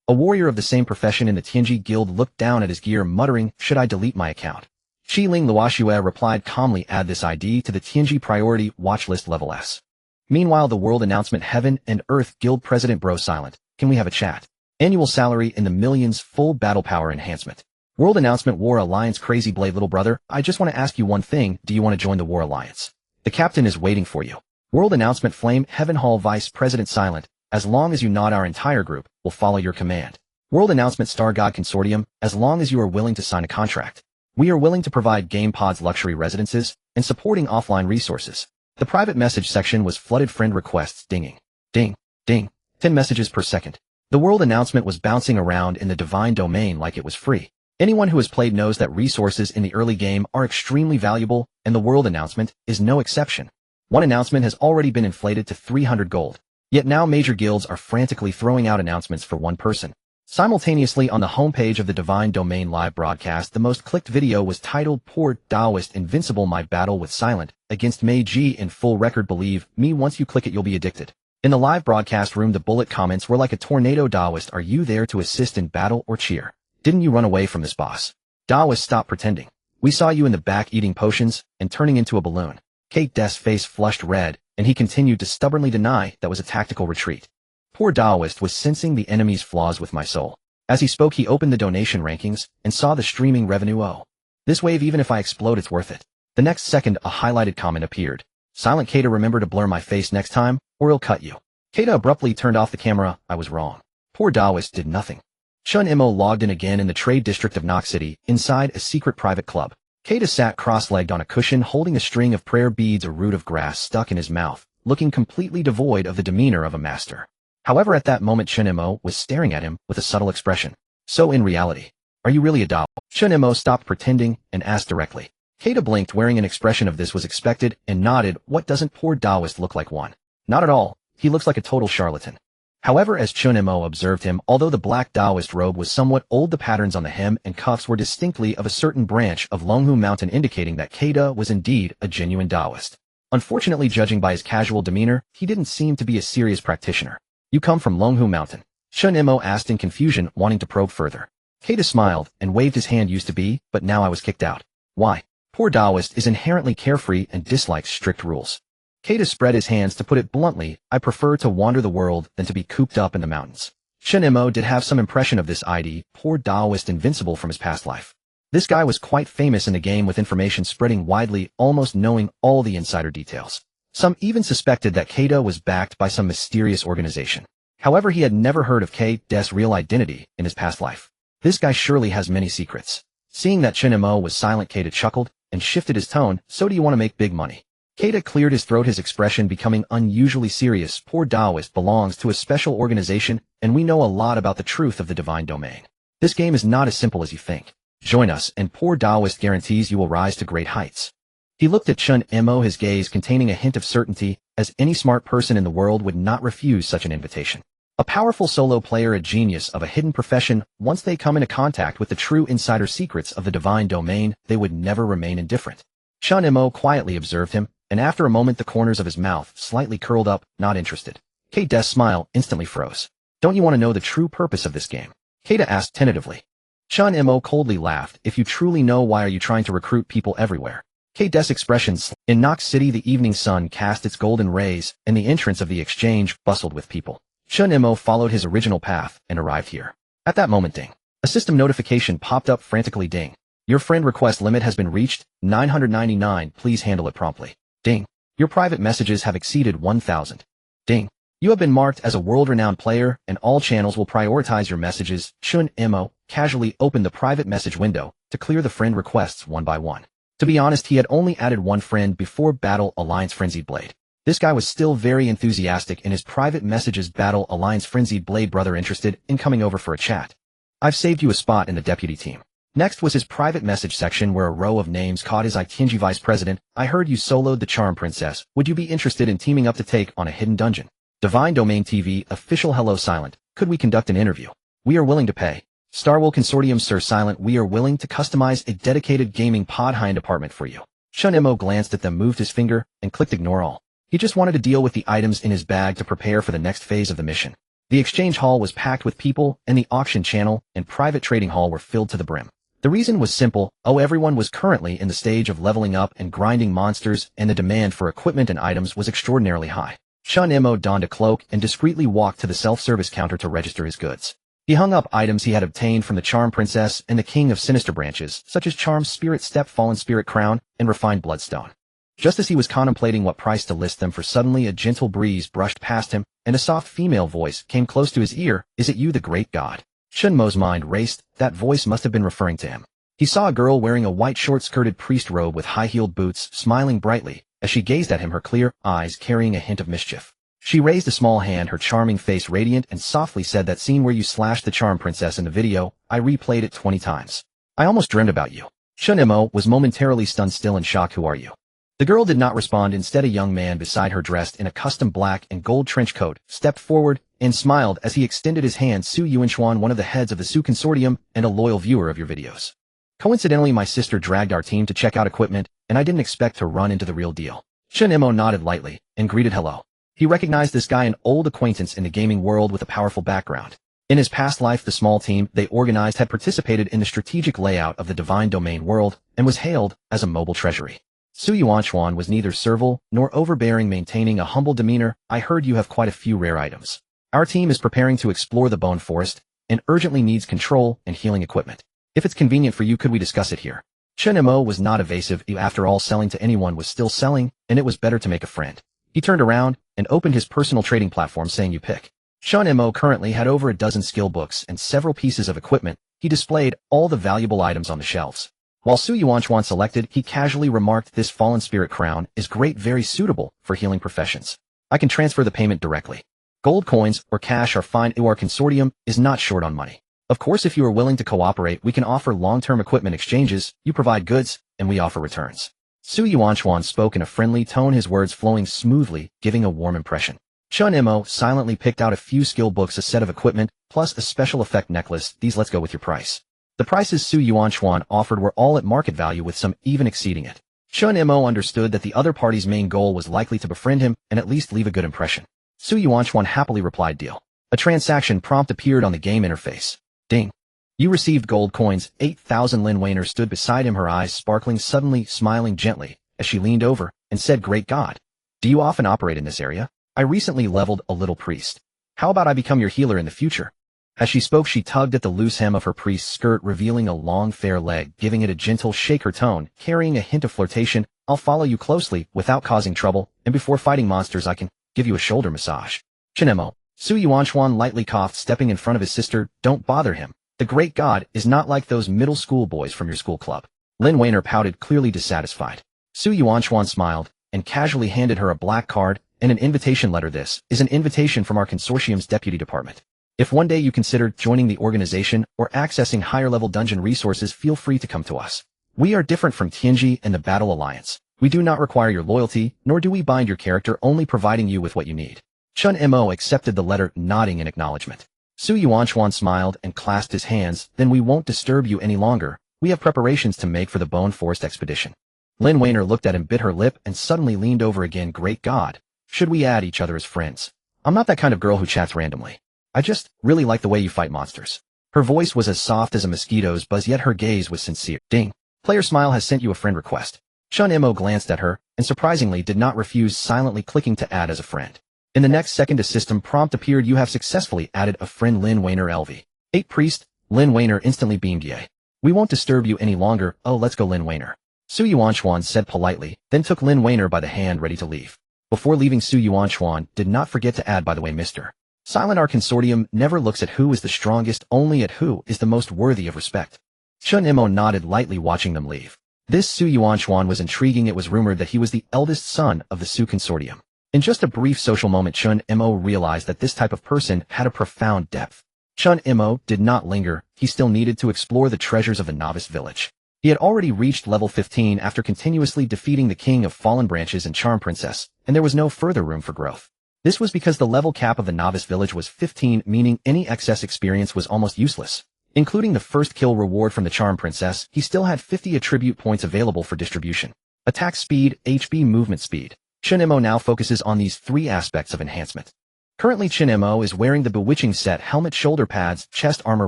A warrior of the same profession in the Tianji Guild looked down at his gear, muttering, "Should I delete my account?" Qi-Ling Luoxue replied calmly, "Add this ID to the Tianji Priority Watch List Level S." Meanwhile, the World Announcement. Heaven and Earth Guild President Bro Silent, can we have a chat? Annual salary in the millions, full battle power enhancement. World Announcement. War Alliance. Crazy Blade. Little brother, I just want to ask you one thing, do you want to join the War Alliance? The captain is waiting for you. World Announcement. Flame. Heaven Hall. Vice President Silent, as long as you nod, our entire group will follow your command. World Announcement. Star God Consortium, as long as you are willing to sign a contract. We are willing to provide game pods, luxury residences, and supporting offline resources. The private message section was flooded. Friend requests dinging. Ding, ding, 10 messages per second. The World Announcement was bouncing around in the divine domain like it was free. Anyone who has played knows that resources in the early game are extremely valuable, and the World Announcement is no exception. One announcement has already been inflated to 300 gold. Yet now major guilds are frantically throwing out announcements for one person. Simultaneously on the homepage of the Divine Domain live broadcast, the most clicked video was titled "Poor Taoist Invincible, My Battle with Silent Against Meiji in Full Record. Believe me, once you click it you'll be addicted." In the live broadcast room, the bullet comments were like a tornado. Taoist, are you there to assist in battle or cheer? Didn't you run away from this boss? Taoist, stop pretending. We saw you in the back eating potions and turning into a balloon. Kate Des' face flushed red, and he continued to stubbornly deny that was a tactical retreat. Poor Taoist was sensing the enemy's flaws with my soul. As he spoke, he opened the donation rankings and saw the streaming revenue. Oh, this wave, even if I explode, it's worth it. The next second, a highlighted comment appeared. Silent Kata, remember to blur my face next time, or he'll cut you. Kata abruptly turned off the camera. I was wrong. Poor Taoist did nothing. Chen Mo logged in again in the trade district of Nox City, inside a secret private club. Kata sat cross-legged on a cushion, holding a string of prayer beads, a root of grass stuck in his mouth, looking completely devoid of the demeanor of a master. However, at that moment, Chen Mo was staring at him with a subtle expression. So in reality, are you really a Taoist? Chen Mo stopped pretending and asked directly. Kata blinked, wearing an expression of this was expected, and nodded. What, doesn't poor Taoist look like one? Not at all. He looks like a total charlatan. However, as Chen Mo observed him, although the black Taoist robe was somewhat old, the patterns on the hem and cuffs were distinctly of a certain branch of Longhu Mountain, indicating that Kata was indeed a genuine Taoist. Unfortunately, judging by his casual demeanor, he didn't seem to be a serious practitioner. You come from Longhu Mountain? Chen Mo asked in confusion, wanting to probe further. Kata smiled and waved his hand. Used to be, but now I was kicked out. Why? Poor Taoist is inherently carefree and dislikes strict rules. Kata spread his hands. To put it bluntly, I prefer to wander the world than to be cooped up in the mountains. Chen Mo did have some impression of this ID, poor Taoist invincible, from his past life. This guy was quite famous in the game, with information spreading widely, almost knowing all the insider details. Some even suspected that Kata was backed by some mysterious organization. However, he had never heard of Kate's real identity in his past life. This guy surely has many secrets. Seeing that Chen Mo was silent, Kata chuckled and shifted his tone. So do you want to make big money? Kata cleared his throat, his expression becoming unusually serious. Poor Taoist belongs to a special organization, and we know a lot about the truth of the divine domain. This game is not as simple as you think. Join us, and poor Taoist guarantees you will rise to great heights. He looked at Chen Mo, his gaze containing a hint of certainty, as any smart person in the world would not refuse such an invitation. A powerful solo player, a genius of a hidden profession, once they come into contact with the true insider secrets of the divine domain, they would never remain indifferent. Chen Mo quietly observed him, and after a moment the corners of his mouth slightly curled up, not interested. Kate's smile instantly froze. Don't you want to know the true purpose of this game? Kata asked tentatively. Chen Mo coldly laughed. If you truly know, why are you trying to recruit people everywhere? Kate's expressions. In Nox City, the evening sun cast its golden rays, and the entrance of the exchange bustled with people. Chen Mo followed his original path and arrived here. At that moment, ding. A system notification popped up frantically. Ding. Your friend request limit has been reached, 999, please handle it promptly. Ding. Your private messages have exceeded 1,000. Ding. You have been marked as a world-renowned player, and all channels will prioritize your messages. Chen Mo casually opened the private message window to clear the friend requests one by one. To be honest, he had only added one friend before Battle Alliance Frenzied Blade. This guy was still very enthusiastic in his private messages. Battle Alliance Frenzied Blade brother interested in coming over for a chat. I've saved you a spot in the deputy team. Next was his private message section where a row of names caught his eye. Tianji Vice President, I heard you soloed the Charm Princess. Would you be interested in teaming up to take on a hidden dungeon? Divine Domain TV official hello Silent, could we conduct an interview? We are willing to pay. Starwell Consortium Sir Silent, we are willing to customize a dedicated gaming pod hind department for you. Chen Mo glanced at them, moved his finger, and clicked ignore all. He just wanted to deal with the items in his bag to prepare for the next phase of the mission. The exchange hall was packed with people, and the auction channel and private trading hall were filled to the brim. The reason was simple. Everyone was currently in the stage of leveling up and grinding monsters, and the demand for equipment and items was extraordinarily high. Chen Mo donned a cloak and discreetly walked to the self-service counter to register his goods. He hung up items he had obtained from the Charm Princess and the King of Sinister branches, such as Charm Spirit Step, Fallen Spirit Crown, and Refined Bloodstone. Just as he was contemplating what price to list them for, suddenly a gentle breeze brushed past him, and a soft female voice came close to his ear. Is it you, the great god? Chen Mo's mind raced. That voice must have been referring to him. He saw a girl wearing a white short-skirted priest robe with high-heeled boots, smiling brightly as she gazed at him, her clear eyes carrying a hint of mischief. She raised a small hand, her charming face radiant, and softly said, that scene where you slashed the Charm Princess in the video, I replayed it 20 times. I almost dreamed about you. Chen Mo was momentarily stunned, still in shock. Who are you? The girl did not respond. Instead, a young man beside her, dressed in a custom black and gold trench coat, stepped forward and smiled as he extended his hand. Su Yuanchuan, one of the heads of the Su Consortium and a loyal viewer of your videos. Coincidentally, my sister dragged our team to check out equipment, and I didn't expect to run into the real deal. Chen Mo nodded lightly and greeted hello. He recognized this guy, an old acquaintance in the gaming world with a powerful background. In his past life, the small team they organized had participated in the strategic layout of the Divine Domain world and was hailed as a mobile treasury. Su Yuanchuan was neither servile nor overbearing, maintaining a humble demeanor. I heard you have quite a few rare items. Our team is preparing to explore the Bone Forest and urgently needs control and healing equipment. If it's convenient for you, could we discuss it here? Chen Mo was not evasive. After all, selling to anyone was still selling, and it was better to make a friend. He turned around and opened his personal trading platform, saying, you pick. Chen Mo currently had over a dozen skill books and several pieces of equipment. He displayed all the valuable items on the shelves. While Su Yuanchuan selected, he casually remarked, this Fallen Spirit Crown is great, very suitable for healing professions. I can transfer the payment directly. Gold coins or cash are fine. Our consortium is not short on money. Of course, if you are willing to cooperate, we can offer long-term equipment exchanges. You provide goods, and we offer returns. Su Yuanchuan spoke in a friendly tone, his words flowing smoothly, giving a warm impression. Chen Mo silently picked out a few skill books, a set of equipment, plus a special effect necklace. These, let's go with your price. The prices Su Yuanchuan offered were all at market value, with some even exceeding it. Chen Mo understood that the other party's main goal was likely to befriend him and at least leave a good impression. Su Yuanchuan happily replied, deal. A transaction prompt appeared on the game interface. Ding. You received gold coins. 8,000. Lin Weiner stood beside him, her eyes sparkling, suddenly smiling gently as she leaned over and said, great god. Do you often operate in this area? I recently leveled a little priest. How about I become your healer in the future? As she spoke, she tugged at the loose hem of her priest's skirt, revealing a long fair leg, giving it a gentle shake, her tone carrying a hint of flirtation. I'll follow you closely without causing trouble, and before fighting monsters I can give you a shoulder massage. Chen Mo. Su Yuanchuan lightly coughed, stepping in front of his sister. Don't bother him. The great god is not like those middle school boys from your school club. Lin Weiner pouted, clearly dissatisfied. Su Yuanchuan smiled and casually handed her a black card and an invitation letter. This is an invitation from our consortium's deputy department. If one day you consider joining the organization or accessing higher-level dungeon resources, feel free to come to us. We are different from Tianji and the Battle Alliance. We do not require your loyalty, nor do we bind your character, only providing you with what you need. Chen Mo accepted the letter, nodding in acknowledgement. Su Yuanchuan smiled and clasped his hands. Then we won't disturb you any longer. We have preparations to make for the Bone Forest expedition. Lin Weiner looked at him, bit her lip, and suddenly leaned over again. Great god. Should we add each other as friends? I'm not that kind of girl who chats randomly. I just really like the way you fight monsters. Her voice was as soft as a mosquito's buzz, yet her gaze was sincere. Ding. Player Smile has sent you a friend request. Chen Mo glanced at her, and surprisingly did not refuse, silently clicking to add as a friend. In the next second, a system prompt appeared. You have successfully added a friend, Lin Weiner LV. 8 Priest. Lin Weiner instantly beamed. Yay. We won't disturb you any longer. Oh, let's go, Lin Weiner. Su Yuanchuan said politely, then took Lin Weiner by the hand, ready to leave. Before leaving Su Yuanchuan, did not forget to add, by the way, Mr. Silent our consortium never looks at who is the strongest, only at who is the most worthy of respect. Chen Mo nodded lightly watching them leave. This Su Yuanchuan was intriguing. It was rumored that he was the eldest son of the Su consortium. In just a brief social moment, Chen Mo realized that this type of person had a profound depth. Chen Mo did not linger. He still needed to explore the treasures of the novice village. He had already reached level 15 after continuously defeating the King of Fallen Branches and Charm Princess, and there was no further room for growth. This was because the level cap of the novice village was 15, meaning any excess experience was almost useless. Including the first kill reward from the Charm Princess, he still had 50 attribute points available for distribution. Attack speed, HP movement speed. Chen Mo now focuses on these three aspects of enhancement. Currently Chen Mo is wearing the bewitching set helmet, shoulder pads, chest armor,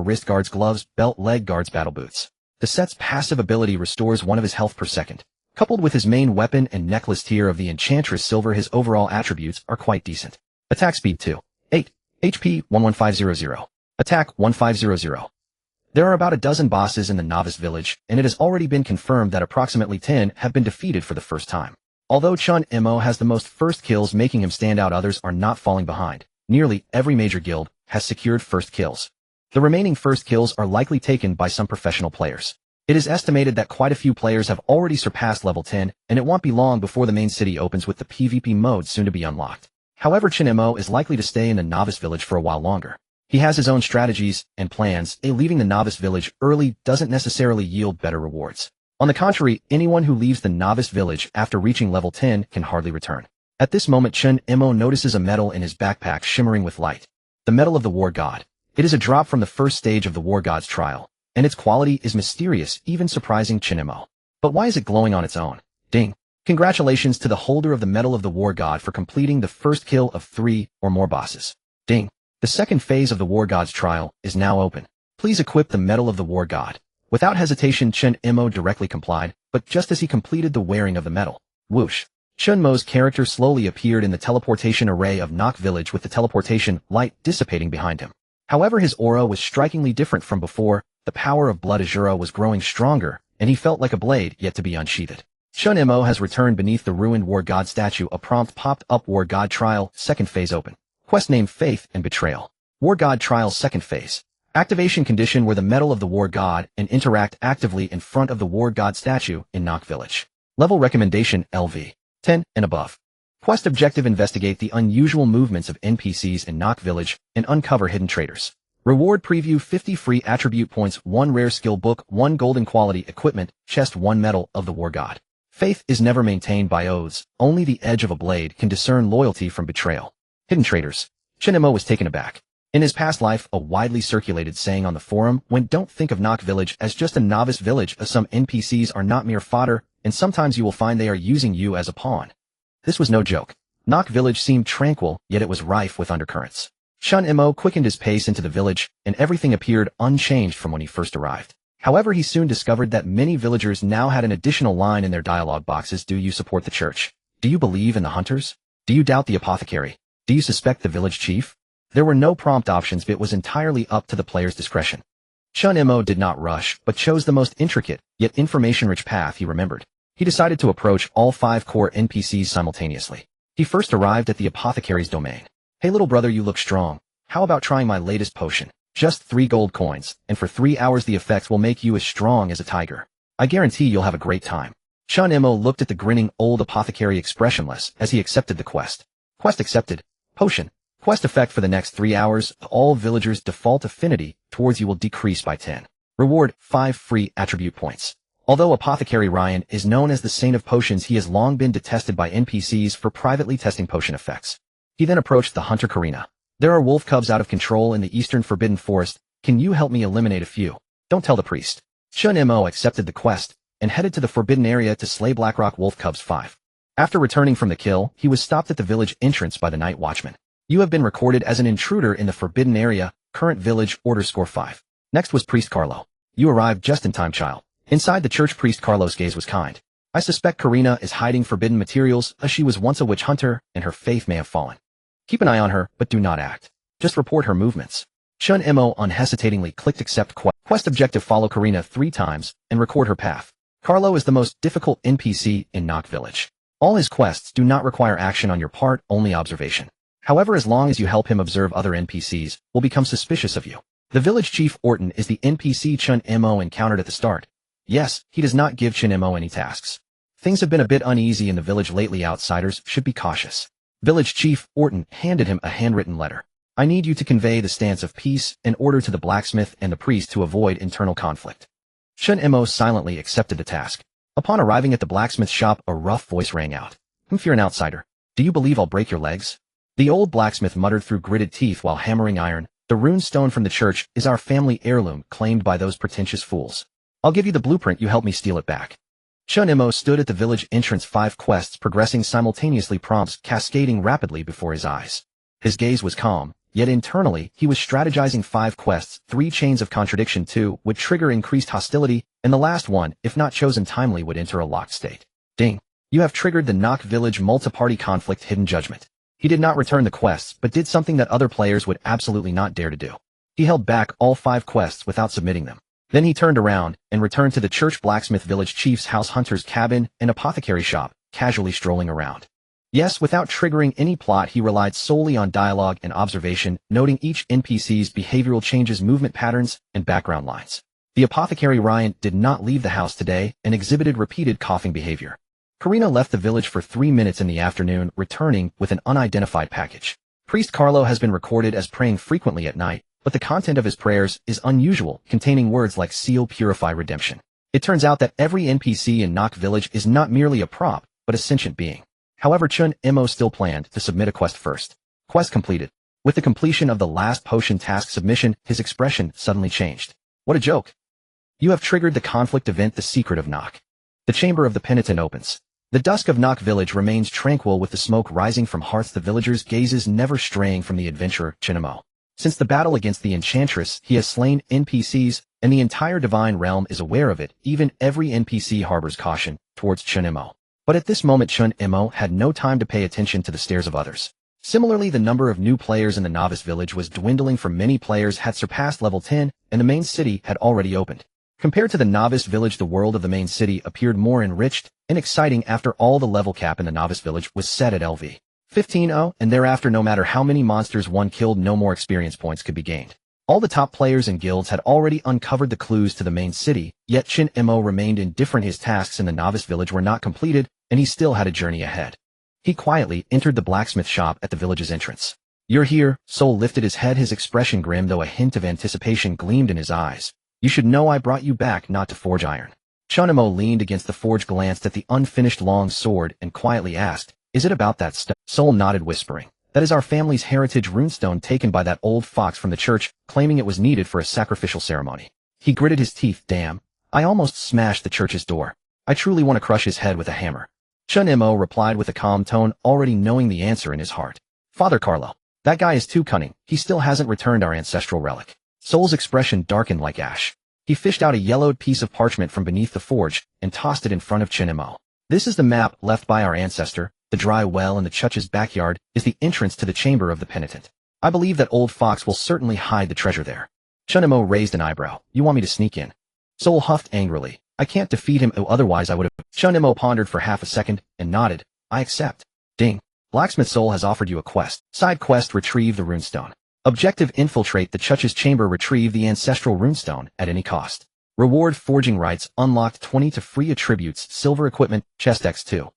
wrist guards, gloves, belt, leg guards, battle boots. The set's passive ability restores 1 of his health per second. Coupled with his main weapon and necklace tier of the Enchantress Silver, his overall attributes are quite decent. Attack speed 2. 8. HP 11500. Attack 1500. There are about a dozen bosses in the novice village, and it has already been confirmed that approximately 10 have been defeated for the first time. Although Chen Mo has the most first kills making him stand out, others are not falling behind. Nearly every major guild has secured first kills. The remaining first kills are likely taken by some professional players. It is estimated that quite a few players have already surpassed level 10, and it won't be long before the main city opens with the PvP mode soon to be unlocked. However, Chen Mo is likely to stay in the novice village for a while longer. He has his own strategies and plans, and leaving the novice village early doesn't necessarily yield better rewards. On the contrary, anyone who leaves the novice village after reaching level 10 can hardly return. At this moment, Chen Mo notices a medal in his backpack shimmering with light. The Medal of the War God. It is a drop from the first stage of the War God's trial, and its quality is mysterious, even surprising Chen Mo. But why is it glowing on its own? Ding. Congratulations to the holder of the Medal of the War God for completing the first kill of 3 or more bosses. Ding. The second phase of the War God's trial is now open. Please equip the Medal of the War God. Without hesitation, Chen Mo directly complied, but just as he completed the wearing of the medal, whoosh, Chen Mo's character slowly appeared in the teleportation array of Nock Village with the teleportation light dissipating behind him. However, his aura was strikingly different from before. The power of Blood Azura was growing stronger, and he felt like a blade yet to be unsheathed. Chen Mo has returned beneath the ruined War God statue. A prompt popped up. War God Trial, second phase open. Quest name Faith and Betrayal. War God Trial second phase. Activation condition: wear the Medal of the War God and interact actively in front of the War God statue in Nock Village. Level recommendation LV 10 and above. Quest objective: investigate the unusual movements of NPCs in Nock Village and uncover hidden traitors. Reward preview: 50 free attribute points, 1 rare skill book, 1 golden quality equipment, chest, 1 Medal of the War God. Faith is never maintained by oaths. Only the edge of a blade can discern loyalty from betrayal. Hidden traitors. Chen Mo was taken aback. In his past life, a widely circulated saying on the forum went, "Don't think of Nock Village as just a novice village, as some NPCs are not mere fodder, and sometimes you will find they are using you as a pawn." This was no joke. Nock Village seemed tranquil, yet it was rife with undercurrents. Chen Mo quickened his pace into the village, and everything appeared unchanged from when he first arrived. However, he soon discovered that many villagers now had an additional line in their dialogue boxes. Do you support the church? Do you believe in the hunters? Do you doubt the apothecary? Do you suspect the village chief? There were no prompt options, but it was entirely up to the player's discretion. Chen Mo did not rush, but chose the most intricate, yet information-rich path he remembered. He decided to approach all 5 core NPCs simultaneously. He first arrived at the apothecary's domain. "Hey little brother, you look strong. How about trying my latest potion? Just 3 gold coins, and for 3 hours the effects will make you as strong as a tiger. I guarantee you'll have a great time." Chen Mo looked at the grinning old apothecary expressionless as he accepted the quest. Quest accepted. Potion. Quest effect: for the next 3 hours, all villagers' default affinity towards you will decrease by 10. Reward: 5 free attribute points. Although Apothecary Ryan is known as the Saint of Potions, he has long been detested by NPCs for privately testing potion effects. He then approached the hunter Karina. "There are wolf cubs out of control in the eastern Forbidden Forest. Can you help me eliminate a few? Don't tell the priest." Chen Mo accepted the quest and headed to the Forbidden Area to slay Blackrock Wolf Cubs 5. After returning from the kill, he was stopped at the village entrance by the night watchman. "You have been recorded as an intruder in the Forbidden Area. Current village order score 5. Next was Priest Carlo. "You arrived just in time, child." Inside the church, Priest Carlo's gaze was kind. "I suspect Karina is hiding forbidden materials, as she was once a witch hunter, and her faith may have fallen. Keep an eye on her, but do not act. Just report her movements." Chen Mo unhesitatingly clicked accept quest objective: follow Karina 3 times and record her path. Carlo is the most difficult NPC in Nock Village. All his quests do not require action on your part, only observation. However, as long as you help him observe other NPCs, will become suspicious of you. The village chief Orton is the NPC Chen Mo encountered at the start. Yes, he does not give Chen Mo any tasks. Things have been a bit uneasy in the village lately. Outsiders should be cautious. Village chief Orton handed him a handwritten letter. I need you to convey the stance of peace and order to the blacksmith and the priest to avoid internal conflict. Chen Mo silently accepted the task. Upon arriving at the blacksmith shop, a rough voice rang out. If you're an outsider, do you believe I'll break your legs? The old blacksmith muttered through gritted teeth while hammering iron. The rune stone from the church is our family heirloom claimed by those pretentious fools. I'll give you the blueprint, you help me steal it back. Chen Mo stood at the village entrance, 5 quests progressing simultaneously, prompts cascading rapidly before his eyes. His gaze was calm, yet internally he was strategizing. 5 quests, 3 chains of contradiction. 2 would trigger increased hostility, and the last one, if not chosen timely, would enter a locked state. Ding. You have triggered the Nock Village multi-party conflict hidden judgment. He did not return the quests, but did something that other players would absolutely not dare to do. He held back all 5 quests without submitting them. Then he turned around and returned to the church, blacksmith, village chief's house, hunter's cabin, and apothecary shop, casually strolling around. Yes, without triggering any plot, he relied solely on dialogue and observation, noting each NPC's behavioral changes, movement patterns, and background lines. The apothecary Ryan did not leave the house today and exhibited repeated coughing behavior. Karina left the village for 3 minutes in the afternoon, returning with an unidentified package. Priest Carlo has been recorded as praying frequently at night, but the content of his prayers is unusual, containing words like seal, purify, redemption. It turns out that every NPC in Nock Village is not merely a prop, but a sentient being. However, Chen Mo still planned to submit a quest first. Quest completed. With the completion of the last potion task submission, his expression suddenly changed. What a joke. You have triggered the conflict event, the secret of Nock. The chamber of the penitent opens. The dusk of Nock Village remains tranquil with the smoke rising from hearths, the villagers' gazes never straying from the adventurer, Chen Mo. Since the battle against the enchantress, he has slain NPCs, and the entire divine realm is aware of it. Even every NPC harbors caution towards Chen Mo. But at this moment, Chen Mo had no time to pay attention to the stares of others. Similarly, the number of new players in the novice village was dwindling, for many players had surpassed level 10, and the main city had already opened. Compared to the novice village, the world of the main city appeared more enriched and exciting. After all, the level cap in the novice village was set at LV 15-0, and thereafter, no matter how many monsters one killed, no more experience points could be gained. All the top players and guilds had already uncovered the clues to the main city, yet Chen Mo remained indifferent. His tasks in the novice village were not completed, and he still had a journey ahead. He quietly entered the blacksmith shop at the village's entrance. You're here. Soul lifted his head, his expression grim, though a hint of anticipation gleamed in his eyes. You should know I brought you back not to forge iron. Chen Mo leaned against the forge, glanced at the unfinished long sword, and quietly asked, is it about that stuff? Soul nodded, whispering, that is our family's heritage runestone taken by that old fox from the church, claiming it was needed for a sacrificial ceremony. He gritted his teeth. Damn, I almost smashed the church's door. I truly want to crush his head with a hammer. Chen Mo replied with a calm tone, already knowing the answer in his heart. Father Carlo, that guy is too cunning. He still hasn't returned our ancestral relic. Soul's expression darkened like ash. He fished out a yellowed piece of parchment from beneath the forge and tossed it in front of Chen Mo. This is the map left by our ancestor. The dry well in the church's backyard is the entrance to the chamber of the penitent. I believe that old fox will certainly hide the treasure there. Chen Mo raised an eyebrow. You want me to sneak in? Soul huffed angrily. I can't defeat him, otherwise I would have. Chen Mo pondered for half a second and nodded. I accept. Ding. Blacksmith Soul has offered you a quest. Side quest, retrieve the runestone. Objective, infiltrate the church's chamber, retrieve the ancestral runestone at any cost. Reward, forging rights, unlocked 20 to free attributes, silver equipment, chest X2.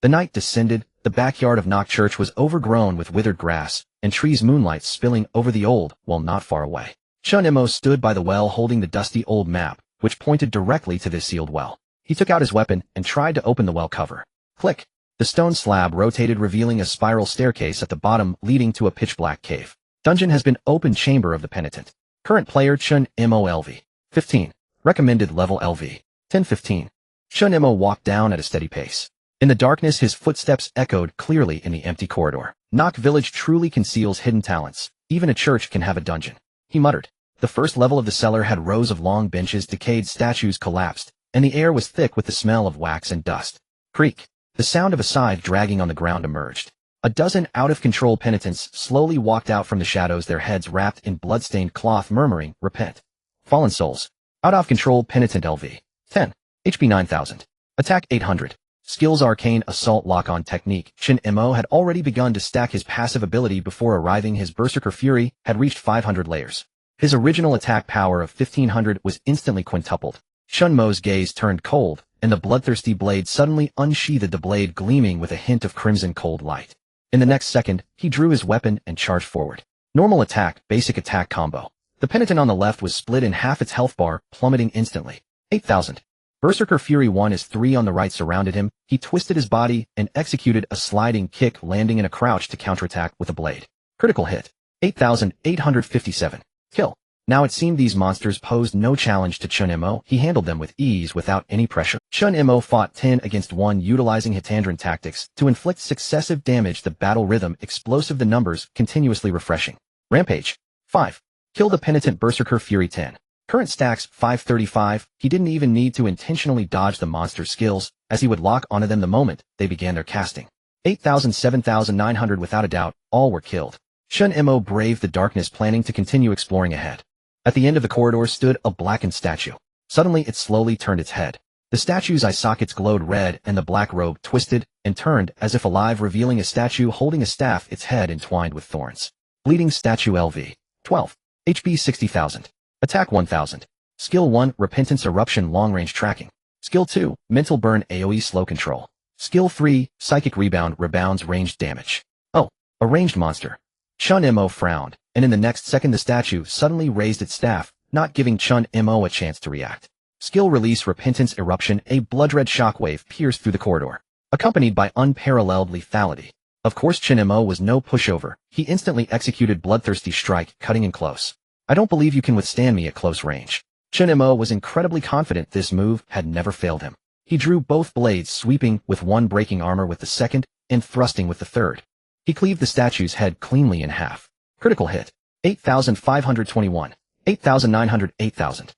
The night descended. The backyard of Nock Church was overgrown with withered grass and trees, moonlight spilling over the old well not far away. Chen Mo stood by the well holding the dusty old map, which pointed directly to this sealed well. He took out his weapon and tried to open the well cover. Click. The stone slab rotated, revealing a spiral staircase at the bottom leading to a pitch-black cave. Dungeon has been opened. Chamber of the penitent. Current player Chen Mo LV 15. Recommended level LV 10-15. Chen Mo walked down at a steady pace. In the darkness, his footsteps echoed clearly in the empty corridor. Nock Village truly conceals hidden talents. Even a church can have a dungeon. He muttered. The first level of the cellar had rows of long benches, decayed statues collapsed, and the air was thick with the smell of wax and dust. Creak. The sound of a scythe dragging on the ground emerged. A dozen out-of-control penitents slowly walked out from the shadows, their heads wrapped in blood-stained cloth, murmuring, repent. Fallen souls. Out-of-control penitent LV 10. HP 9000. Attack 800. Skills Arcane Assault Lock-On Technique. Chen Mo had already begun to stack his passive ability before arriving. His Berserker Fury had reached 500 layers. His original attack power of 1500 was instantly quintupled. Chen Mo's gaze turned cold, and the bloodthirsty blade suddenly unsheathed, the blade gleaming with a hint of crimson cold light. In the next second, he drew his weapon and charged forward. Normal attack, basic attack combo. The penitent on the left was split in half, its health bar plummeting instantly. 8,000. Berserker Fury 1 as 3 on the right surrounded him. He twisted his body and executed a sliding kick, landing in a crouch to counterattack with a blade. Critical hit. 8,857. Kill. Now it seemed these monsters posed no challenge to Chen Mo. He handled them with ease without any pressure. Chen Mo fought 10 against 1, utilizing Hitandran tactics to inflict successive damage. The battle rhythm explosive, the numbers continuously refreshing. Rampage. 5. Kill the penitent. Berserker Fury 10. Current stacks 535. He didn't even need to intentionally dodge the monster's skills, as he would lock onto them the moment they began their casting. 8,000, 7,900. Without a doubt, all were killed. Chen Mo braved the darkness, planning to continue exploring ahead. At the end of the corridor stood a blackened statue. Suddenly it slowly turned its head. The statue's eye sockets glowed red, and the black robe twisted and turned as if alive, revealing a statue holding a staff, its head entwined with thorns. Bleeding statue. LV. 12. HP 60,000. Attack 1,000. Skill 1, Repentance Eruption Long-Range Tracking. Skill 2, Mental Burn AoE Slow Control. Skill 3, Psychic Rebound rebounds ranged damage. Oh, a ranged monster. Chen Mo frowned, and in the next second the statue suddenly raised its staff, not giving Chen Mo a chance to react. Skill Release Repentance Eruption. A blood-red shockwave pierced through the corridor, accompanied by unparalleled lethality. Of course Chen Mo was no pushover. He instantly executed Bloodthirsty Strike, cutting in close. I don't believe you can withstand me at close range. Chen Mo was incredibly confident this move had never failed him. He drew both blades, sweeping with one, breaking armor with the second, and thrusting with the third. He cleaved the statue's head cleanly in half. Critical hit. 8,521. 8,900. 8,000.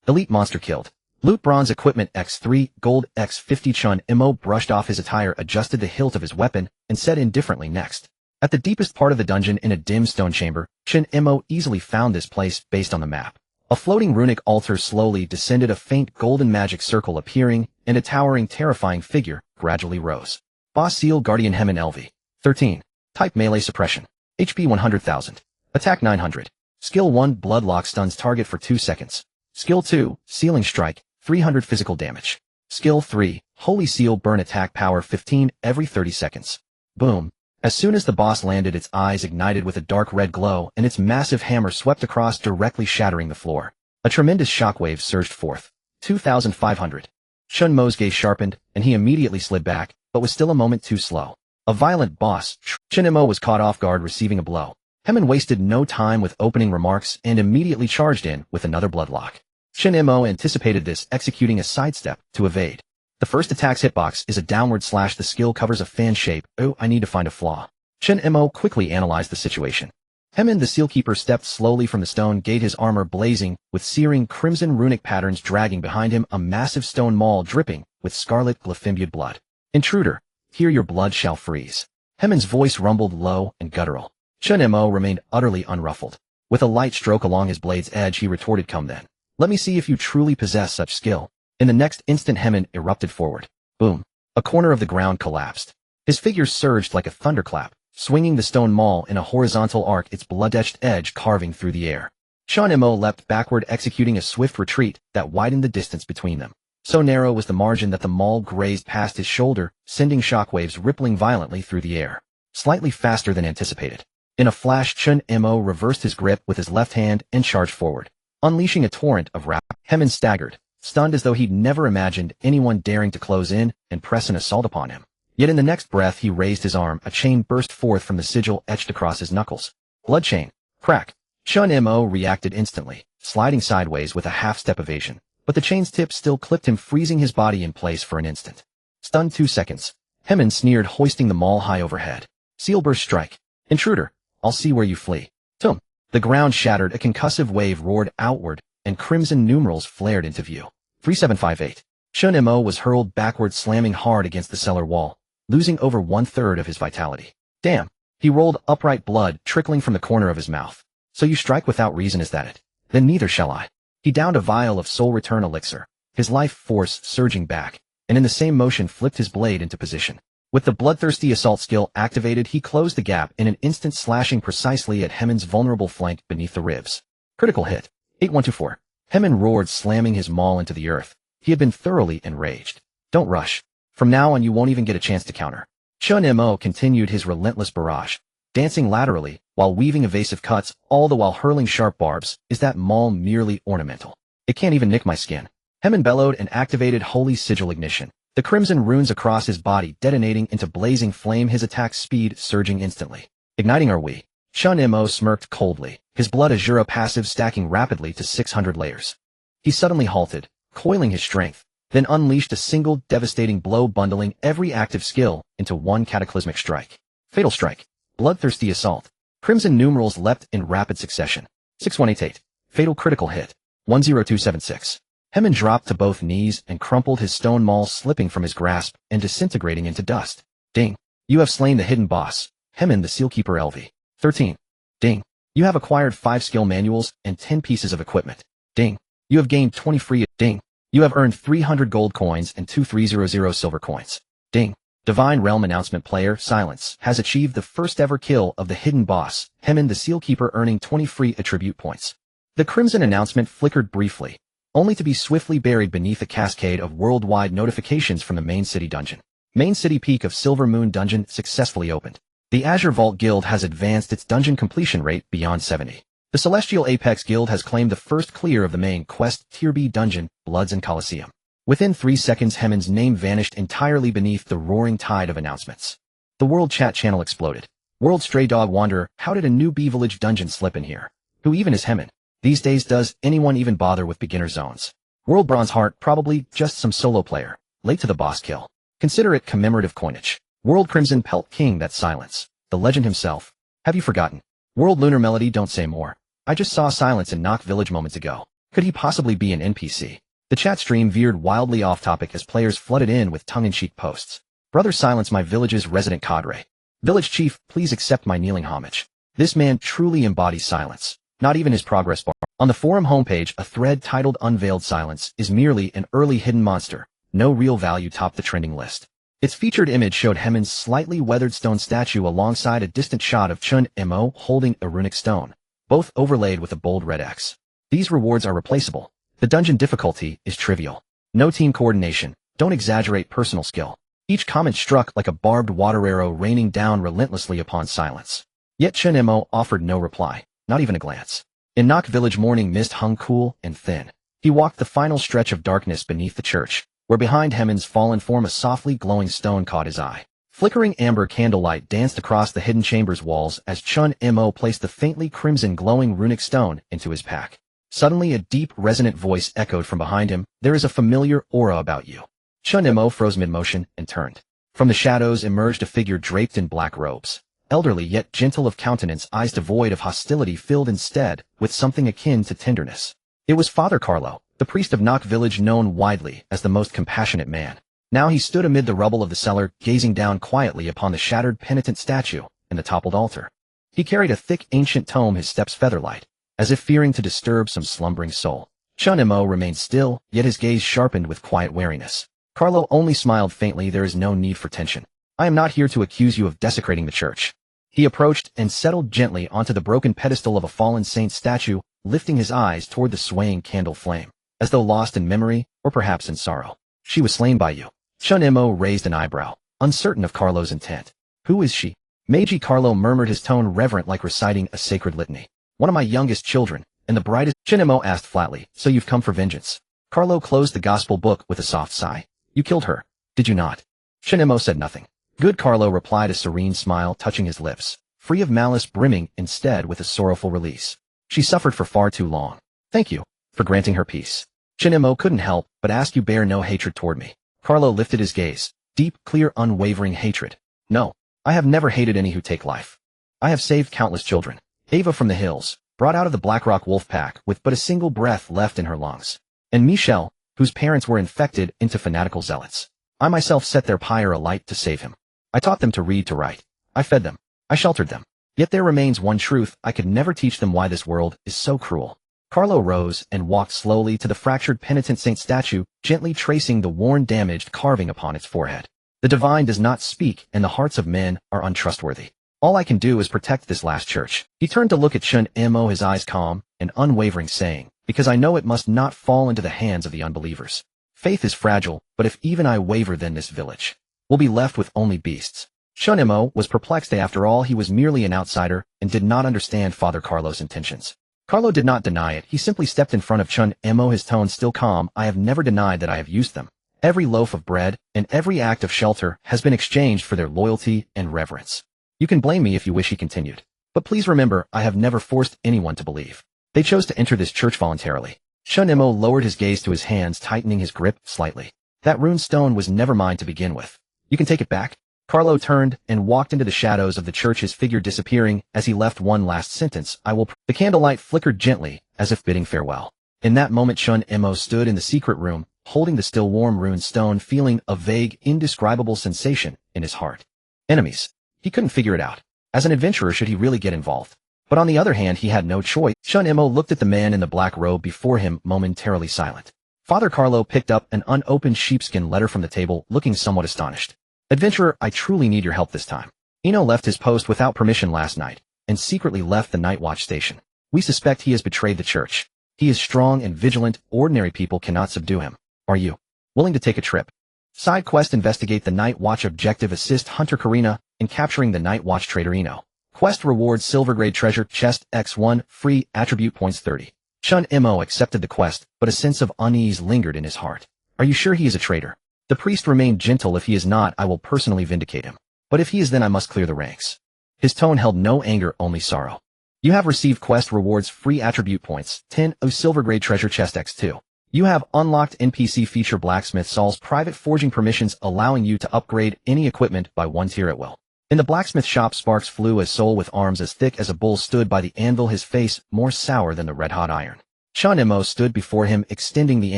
Elite monster killed. Loot bronze equipment X3, gold X50. Chen Mo brushed off his attire, adjusted the hilt of his weapon, and said indifferently, next. At the deepest part of the dungeon in a dim stone chamber, Chen Mo easily found this place based on the map. A floating runic altar slowly descended, a faint golden magic circle appearing, and a towering, terrifying figure gradually rose. Boss Seal Guardian Hemin LV. 13. Type Melee Suppression. HP 100,000. Attack 900. Skill 1, Bloodlock stuns target for 2 seconds. Skill 2, Sealing Strike, 300 physical damage. Skill 3, Holy Seal Burn attack power 15 every 30 seconds. Boom. As soon as the boss landed, its eyes ignited with a dark red glow, and its massive hammer swept across, directly shattering the floor. A tremendous shockwave surged forth. 2,500. Chen Mo's gaze sharpened, and he immediately slid back, but was still a moment too slow. A violent boss. Chen Mo was caught off guard, receiving a blow. Hemin wasted no time with opening remarks and immediately charged in with another bloodlock. Chen Mo anticipated this, executing a sidestep to evade. The first attack's hitbox is a downward slash. The skill covers a fan shape. Oh, I need to find a flaw. Chen Mo quickly analyzed the situation. Hemin the Sealkeeper stepped slowly from the stone gate, his armor blazing with searing crimson runic patterns dragging behind him, a massive stone maul dripping with scarlet glyphimbued blood. Intruder, here your blood shall freeze. Hemin's voice rumbled low and guttural. Chen Mo remained utterly unruffled. With a light stroke along his blade's edge, he retorted, come then. Let me see if you truly possess such skill. In the next instant, Hemin erupted forward. Boom. A corner of the ground collapsed. His figure surged like a thunderclap, swinging the stone maul in a horizontal arc, its blood-etched edge carving through the air. Chen Mo leapt backward, executing a swift retreat that widened the distance between them. So narrow was the margin that the maul grazed past his shoulder, sending shockwaves rippling violently through the air. Slightly faster than anticipated. In a flash, Chen Mo reversed his grip with his left hand and charged forward, unleashing a torrent of wrath. Hemin staggered, stunned as though he'd never imagined anyone daring to close in and press an assault upon him. Yet in the next breath he raised his arm, a chain burst forth from the sigil etched across his knuckles. Blood chain. Crack. Chen Mo reacted instantly, sliding sideways with a half-step evasion, but the chain's tip still clipped him, freezing his body in place for an instant. Stunned 2 seconds. Hemin sneered, hoisting the maul high overhead. Seal Burst Strike. Intruder, I'll see where you flee. Tum. The ground shattered, a concussive wave roared outward, and crimson numerals flared into view. 3758. Chen Mo was hurled backward, slamming hard against the cellar wall, losing over 1/3 of his vitality. Damn. He rolled upright, blood trickling from the corner of his mouth. So you strike without reason, is that it? Then neither shall I. He downed a vial of soul return elixir, his life force surging back, and in the same motion flipped his blade into position. With the bloodthirsty assault skill activated, he closed the gap in an instant, slashing precisely at Hemin's vulnerable flank beneath the ribs. Critical hit. 8124. Hemin roared, slamming his maul into the earth. He had been thoroughly enraged. Don't rush. From now on you won't even get a chance to counter. Chen Mo continued his relentless barrage, dancing laterally while weaving evasive cuts, all the while hurling sharp barbs. Is that maul merely ornamental? It can't even nick my skin. Hemin bellowed and activated Holy Sigil Ignition, the crimson runes across his body detonating into blazing flame, his attack speed surging instantly. Igniting are we? Chen Mo smirked coldly, his blood azura passive stacking rapidly to 600 layers. He suddenly halted, coiling his strength, then unleashed a single devastating blow, bundling every active skill into one cataclysmic strike. Fatal Strike. Bloodthirsty Assault. Crimson numerals leapt in rapid succession. 6188. Fatal Critical Hit. 10276. Hemin dropped to both knees and crumpled, his stone maul slipping from his grasp and disintegrating into dust. Ding. You have slain the hidden boss, Hemin the Sealkeeper LV. 13. Ding. You have acquired 5 skill manuals and 10 pieces of equipment. Ding. You have gained 20 free. Ding. You have earned 300 gold coins and 2300 silver coins. Ding. Divine Realm announcement: player Silence has achieved the first ever kill of the hidden boss, Hemin the Sealkeeper, earning 20 free attribute points. The crimson announcement flickered briefly, only to be swiftly buried beneath a cascade of worldwide notifications from the main city dungeon. Main city peak of Silver Moon dungeon successfully opened. The Azure Vault Guild has advanced its dungeon completion rate beyond 70. The Celestial Apex Guild has claimed the first clear of the main quest Tier B dungeon, Bloods and Colosseum. Within 3 seconds, Hemin's name vanished entirely beneath the roaring tide of announcements. The world chat channel exploded. World Stray Dog Wanderer, how did a new B Village dungeon slip in here? Who even is Hemin? These days, does anyone even bother with beginner zones? World Bronze Heart, probably just some solo player, late to the boss kill. Consider it commemorative coinage. World Crimson Pelt King, that's Silence, the legend himself. Have you forgotten? World Lunar Melody, don't say more. I just saw Silence in Nock Village moments ago. Could he possibly be an NPC? The chat stream veered wildly off topic as players flooded in with tongue-in-cheek posts. Brother Silence, my village's resident cadre. Village chief, please accept my kneeling homage. This man truly embodies silence, not even his progress bar. On the forum homepage, a thread titled Unveiled Silence is merely an early hidden monster. No real value topped the trending list. Its featured image showed Hemin's slightly weathered stone statue alongside a distant shot of Chen Mo holding a runic stone, both overlaid with a bold red X. These rewards are replaceable. The dungeon difficulty is trivial. No team coordination. Don't exaggerate personal skill. Each comment struck like a barbed water arrow raining down relentlessly upon Silence. Yet Chen Mo offered no reply, not even a glance. In Nock Village, morning mist hung cool and thin. He walked the final stretch of darkness beneath the church, where behind Hemin's fallen form a softly glowing stone caught his eye. Flickering amber candlelight danced across the hidden chamber's walls as Chen Mo placed the faintly crimson glowing runic stone into his pack. Suddenly a deep, resonant voice echoed from behind him. There is a familiar aura about you. Chen Mo froze mid-motion and turned. From the shadows emerged a figure draped in black robes. Elderly yet gentle of countenance, eyes devoid of hostility filled instead with something akin to tenderness. It was Father Carlo, the priest of Nock Village, known widely as the most compassionate man. Now he stood amid the rubble of the cellar, gazing down quietly upon the shattered penitent statue and the toppled altar. He carried a thick ancient tome, his steps featherlight, as if fearing to disturb some slumbering soul. Chen Mo remained still, yet his gaze sharpened with quiet wariness. Carlo only smiled faintly. There is no need for tension. I am not here to accuse you of desecrating the church. He approached and settled gently onto the broken pedestal of a fallen saint statue, lifting his eyes toward the swaying candle flame, as though lost in memory or perhaps in sorrow. She was slain by you. Chen Mo raised an eyebrow, uncertain of Carlo's intent. Who is she? Meiji, Carlo murmured, his tone reverent like reciting a sacred litany. One of my youngest children, and the brightest. Chen Mo asked flatly, so you've come for vengeance? Carlo closed the gospel book with a soft sigh. You killed her, did you not? Chen Mo said nothing. Good, Carlo replied, a serene smile touching his lips, free of malice, brimming instead with a sorrowful release. She suffered for far too long. Thank you for granting her peace. Chen Mo couldn't help but ask, you bear no hatred toward me? Carlo lifted his gaze. Deep, clear, unwavering hatred. No, I have never hated any who take life. I have saved countless children. Ava from the hills, brought out of the Blackrock wolf pack with but a single breath left in her lungs. And Michelle, whose parents were infected into fanatical zealots. I myself set their pyre alight to save him. I taught them to read, to write. I fed them. I sheltered them. Yet there remains one truth: I could never teach them why this world is so cruel. Carlo rose and walked slowly to the fractured penitent saint statue, gently tracing the worn, damaged carving upon its forehead. The divine does not speak, and the hearts of men are untrustworthy. All I can do is protect this last church. He turned to look at Chen Mo, his eyes calm and unwavering, saying, because I know it must not fall into the hands of the unbelievers. Faith is fragile, but if even I waver, then this village will be left with only beasts. Chen Mo was perplexed. After all, he was merely an outsider and did not understand Father Carlo's intentions. Carlo did not deny it. He simply stepped in front of Chen Mo, his tone still calm. I have never denied that I have used them. Every loaf of bread and every act of shelter has been exchanged for their loyalty and reverence. You can blame me if you wish, he continued. But please remember, I have never forced anyone to believe. They chose to enter this church voluntarily. Chen Mo lowered his gaze to his hands, tightening his grip slightly. That rune stone was never mine to begin with. You can take it back. Carlo turned and walked into the shadows of the church, his figure disappearing as he left one last sentence. The candlelight flickered gently, as if bidding farewell. In that moment, Chen Mo stood in the secret room, holding the still warm rune stone, feeling a vague, indescribable sensation in his heart. Enemies. He couldn't figure it out. As an adventurer, should he really get involved? But on the other hand, he had no choice. Chen Mo looked at the man in the black robe before him, momentarily silent. Father Carlo picked up an unopened sheepskin letter from the table, looking somewhat astonished. Adventurer, I truly need your help this time. Ino left his post without permission last night, and secretly left the night watch station. We suspect he has betrayed the church. He is strong and vigilant. Ordinary people cannot subdue him. Are you willing to take a trip? Side quest: investigate the night watch. Objective: assist Hunter Karina in capturing the night watch traitor Ino. Quest reward: silver grade treasure chest X1, free, attribute points 30. Chen Mo accepted the quest, but a sense of unease lingered in his heart. Are you sure he is a traitor? The priest remained gentle. If he is not, I will personally vindicate him. But if he is, then I must clear the ranks. His tone held no anger, only sorrow. You have received quest rewards: free attribute points 10, silver grade treasure chest X2. You have unlocked NPC feature Blacksmith Saul's private forging permissions, allowing you to upgrade any equipment by 1 tier at will. In the blacksmith shop, sparks flew as Soul, with arms as thick as a bull, stood by the anvil, his face more sour than the red-hot iron. Chen Mo stood before him, extending the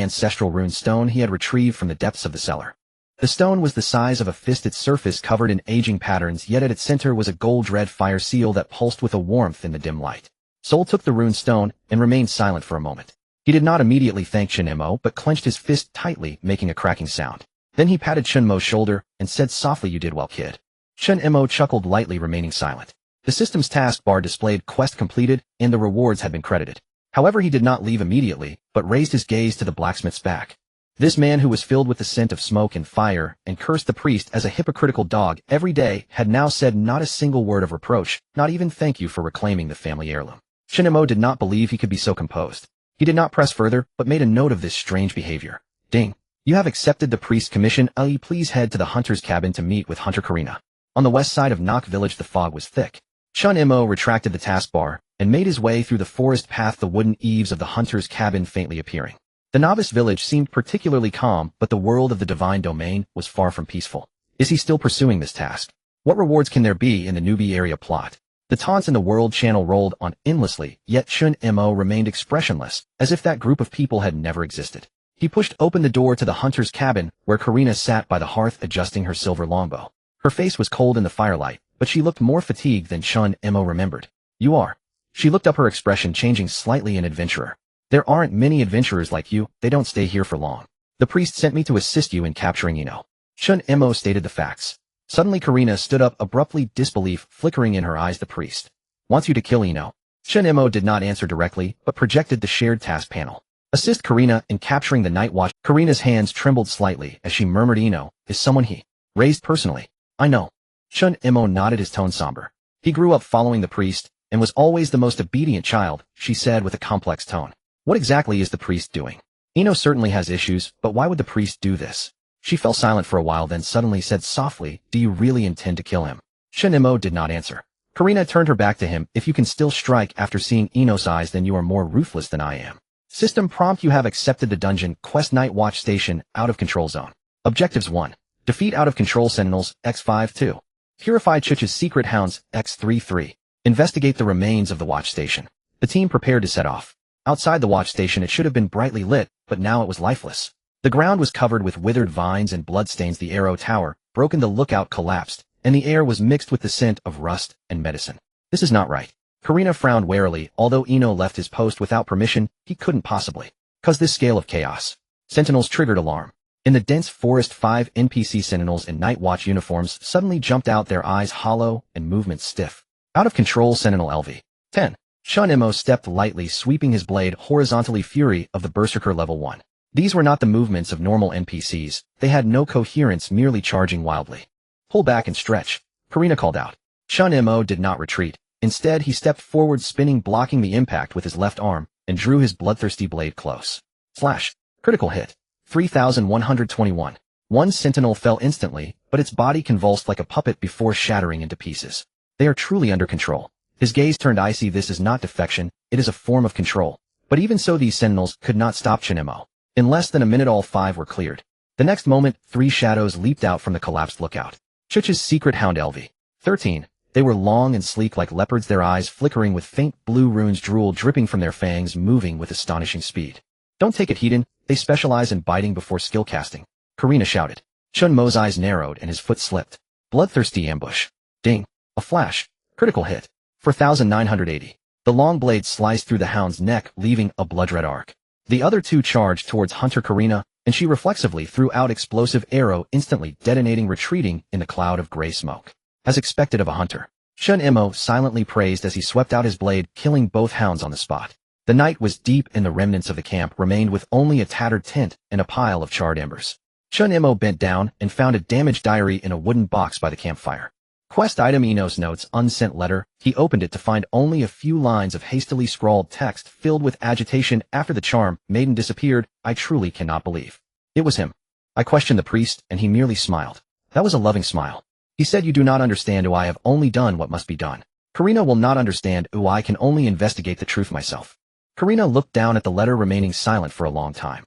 ancestral rune stone he had retrieved from the depths of the cellar. The stone was the size of a fist, its surface covered in aging patterns, yet at its center was a gold-red fire seal that pulsed with a warmth in the dim light. Soul took the rune stone and remained silent for a moment. He did not immediately thank Chen Mo, but clenched his fist tightly, making a cracking sound. Then he patted Chen Mo's shoulder and said softly, "You did well, kid." Chen Mo chuckled lightly, remaining silent. The system's taskbar displayed quest completed, and the rewards had been credited. However, he did not leave immediately, but raised his gaze to the blacksmith's back. This man, who was filled with the scent of smoke and fire and cursed the priest as a hypocritical dog every day, had now said not a single word of reproach, not even thank you for reclaiming the family heirloom. Chen Mo did not believe he could be so composed. He did not press further, but made a note of this strange behavior. Ding. You have accepted the priest's commission. Please head to the hunter's cabin to meet with Hunter Karina. On the west side of Nock village, the fog was thick. Chen Mo retracted the taskbar and made his way through the forest path, the wooden eaves of the hunter's cabin faintly appearing. The novice village seemed particularly calm, but the world of the divine domain was far from peaceful. Is he still pursuing this task? What rewards can there be in the newbie area plot? The taunts in the world channel rolled on endlessly, yet Chen Mo remained expressionless, as if that group of people had never existed. He pushed open the door to the hunter's cabin, where Karina sat by the hearth adjusting her silver longbow. Her face was cold in the firelight, but she looked more fatigued than Chen Mo remembered. You are. She looked up, her expression changing slightly. An adventurer. There aren't many adventurers like you. They don't stay here for long. The priest sent me to assist you in capturing Ino. Chen Mo stated the facts. Suddenly Karina stood up abruptly, disbelief flickering in her eyes. The priest wants you to kill Ino. Chen Mo did not answer directly, but projected the shared task panel. Assist Karina in capturing the night watch. Karina's hands trembled slightly as she murmured, Ino is someone he raised personally. I know. Chen Mo nodded, his tone somber. He grew up following the priest and was always the most obedient child, she said with a complex tone. What exactly is the priest doing? Ino certainly has issues, but why would the priest do this? She fell silent for a while, then suddenly said softly, do you really intend to kill him? Chen Mo did not answer. Karina turned her back to him. If you can still strike after seeing Ino's eyes, then you are more ruthless than I am. System prompt: you have accepted the dungeon quest Night Watch Station, out of control zone. Objectives: 1. Defeat out of control sentinels, X5-2. Purify Chuch's secret hounds, X3-3. Investigate the remains of the watch station. The team prepared to set off. Outside the watch station it should have been brightly lit, but now it was lifeless. The ground was covered with withered vines and bloodstains. The arrow tower, broken, the lookout collapsed, and the air was mixed with the scent of rust and medicine. This is not right. Karina frowned warily. Although Ino left his post without permission, he couldn't possibly cause this scale of chaos. Sentinels triggered alarm. In the dense forest, 5 NPC sentinels in Night Watch uniforms suddenly jumped out, their eyes hollow and movements stiff. Out of control, Sentinel LV. 10. Chen Mo stepped lightly, sweeping his blade horizontally, fury of the Berserker level 1. These were not the movements of normal NPCs. They had no coherence, merely charging wildly. Pull back and stretch, Karina called out. Chen Mo did not retreat. Instead, he stepped forward, spinning, blocking the impact with his left arm, and drew his bloodthirsty blade close. Slash. Critical hit. 3,121. One sentinel fell instantly, but its body convulsed like a puppet before shattering into pieces. They are truly under control. His gaze turned icy. This is not defection, it is a form of control. But even so, these sentinels could not stop Chen Mo. In less than a minute, all 5 were cleared. The next moment, 3 shadows leaped out from the collapsed lookout. Chuch's secret hound LV. 13. They were long and sleek like leopards, their eyes flickering with faint blue runes, drool dripping from their fangs, moving with astonishing speed. Don't take it, Hedon. They specialize in biting before skill casting, Karina shouted. Chen Mo's eyes narrowed and his foot slipped. Bloodthirsty ambush. Ding. A flash. Critical hit. 4,980. The long blade sliced through the hound's neck, leaving a blood-red arc. The other 2 charged towards Hunter Karina, and she reflexively threw out explosive arrow, instantly detonating, retreating in the cloud of gray smoke. As expected of a hunter, Chen Mo silently praised as he swept out his blade, killing both hounds on the spot. The night was deep, and the remnants of the camp remained with only a tattered tent and a pile of charred embers. Chen Mo bent down and found a damaged diary in a wooden box by the campfire. Quest item: Eno's notes, unsent letter. He opened it to find only a few lines of hastily scrawled text filled with agitation. After the charm maiden disappeared, I truly cannot believe it was him. I questioned the priest, and he merely smiled. That was a loving smile. He said, "You do not understand, I have only done what must be done. Karina will not understand, I can only investigate the truth myself." Karina looked down at the letter, remaining silent for a long time.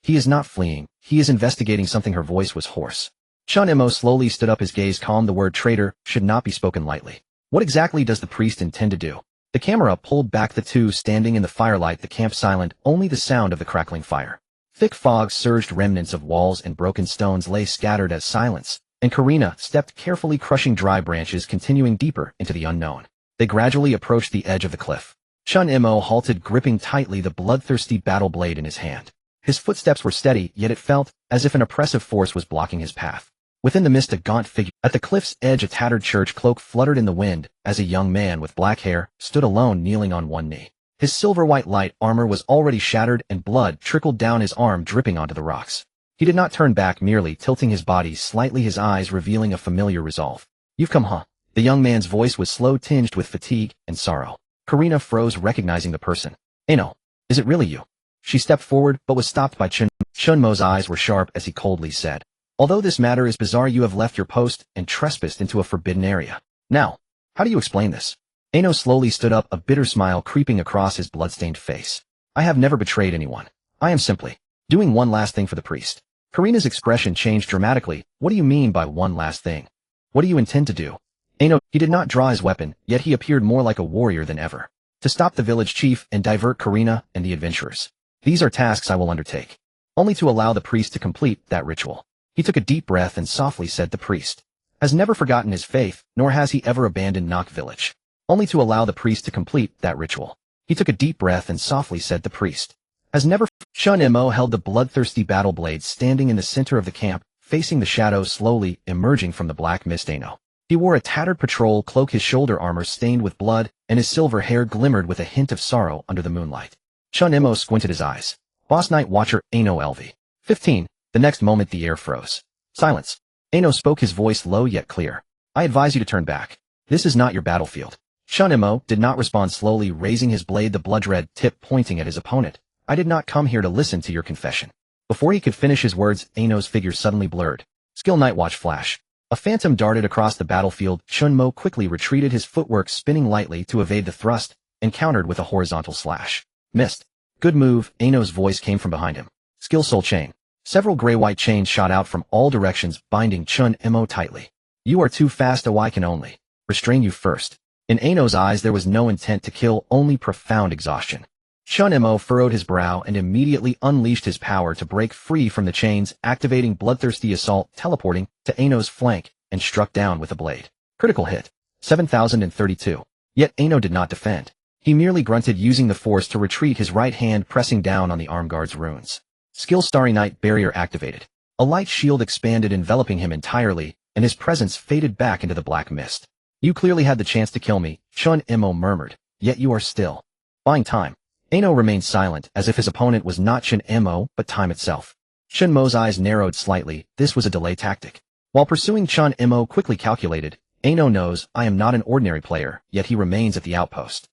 He is not fleeing, he is investigating something. Her voice was hoarse. Chen Mo slowly stood up, his gaze calm. The word traitor should not be spoken lightly. What exactly does the priest intend to do? The camera pulled back, the 2 standing in the firelight, the camp silent, only the sound of the crackling fire. Thick fog surged, remnants of walls and broken stones lay scattered as silence, and Karina stepped carefully, crushing dry branches, continuing deeper into the unknown. They gradually approached the edge of the cliff. Chen Mo halted, gripping tightly the bloodthirsty battle blade in his hand. His footsteps were steady, yet it felt as if an oppressive force was blocking his path. Within the mist, a gaunt figure. At the cliff's edge, a tattered church cloak fluttered in the wind as a young man with black hair stood alone, kneeling on one knee. His silver-white light armor was already shattered, and blood trickled down his arm, dripping onto the rocks. He did not turn back, merely tilting his body slightly, his eyes revealing a familiar resolve. "You've come, huh?" The young man's voice was slow, tinged with fatigue and sorrow. Karina froze, recognizing the person. "Eno, is it really you?" She stepped forward, but was stopped by Chen Mo's eyes were sharp as he coldly said, "Although this matter is bizarre, you have left your post and trespassed into a forbidden area. Now, how do you explain this?" Eno slowly stood up, a bitter smile creeping across his bloodstained face. "I have never betrayed anyone. I am simply doing one last thing for the priest." Karina's expression changed dramatically. "What do you mean by one last thing? What do you intend to do?" Eno, he did not draw his weapon, yet he appeared more like a warrior than ever. "To stop the village chief and divert Karina and the adventurers. These are tasks I will undertake, only to allow the priest to complete that ritual." He took a deep breath and softly said, "The priest has never forgotten his faith, nor has he ever abandoned Nock village, only to allow the priest to complete that ritual." He took a deep breath and softly said, "The priest has never..." Chen Mo held the bloodthirsty battle blade, standing in the center of the camp, facing the shadows slowly emerging from the black mist. Eno. He wore a tattered patrol cloak, his shoulder armor stained with blood, and his silver hair glimmered with a hint of sorrow under the moonlight. Chen Mo squinted his eyes. "Boss Night Watcher, Eno LV. 15. The next moment the air froze. Silence. Eno spoke, his voice low yet clear. "I advise you to turn back. This is not your battlefield." Chen Mo did not respond, slowly raising his blade, the blood-red tip pointing at his opponent. "I did not come here to listen to your confession." Before he could finish his words, Eno's figure suddenly blurred. Skill Night Watch flash. A phantom darted across the battlefield. Chen Mo quickly retreated, his footwork spinning lightly to evade the thrust, and countered with a horizontal slash. Missed. "Good move." Eno's voice came from behind him. Skill Soul Chain. Several gray-white chains shot out from all directions, binding Chen Mo tightly. "You are too fast. I can only restrain you first." In Eno's eyes there was no intent to kill, only profound exhaustion. Chen Mo furrowed his brow and immediately unleashed his power to break free from the chains, activating Bloodthirsty Assault, teleporting to Eno's flank, and struck down with a blade. Critical hit. 7,032. Yet Ano did not defend. He merely grunted, using the force to retreat, his right hand pressing down on the arm guard's runes. Skill Starry Night Barrier activated. A light shield expanded, enveloping him entirely, and his presence faded back into the black mist. You clearly had the chance to kill me, Chen Mo murmured, yet you are still buying time. Ano remained silent, as if his opponent was not Chen Mo, but time itself. Chen Mo's eyes narrowed slightly. This was a delay tactic. While pursuing, Chen Mo quickly calculated, Ano knows I am not an ordinary player, yet he remains at the outpost.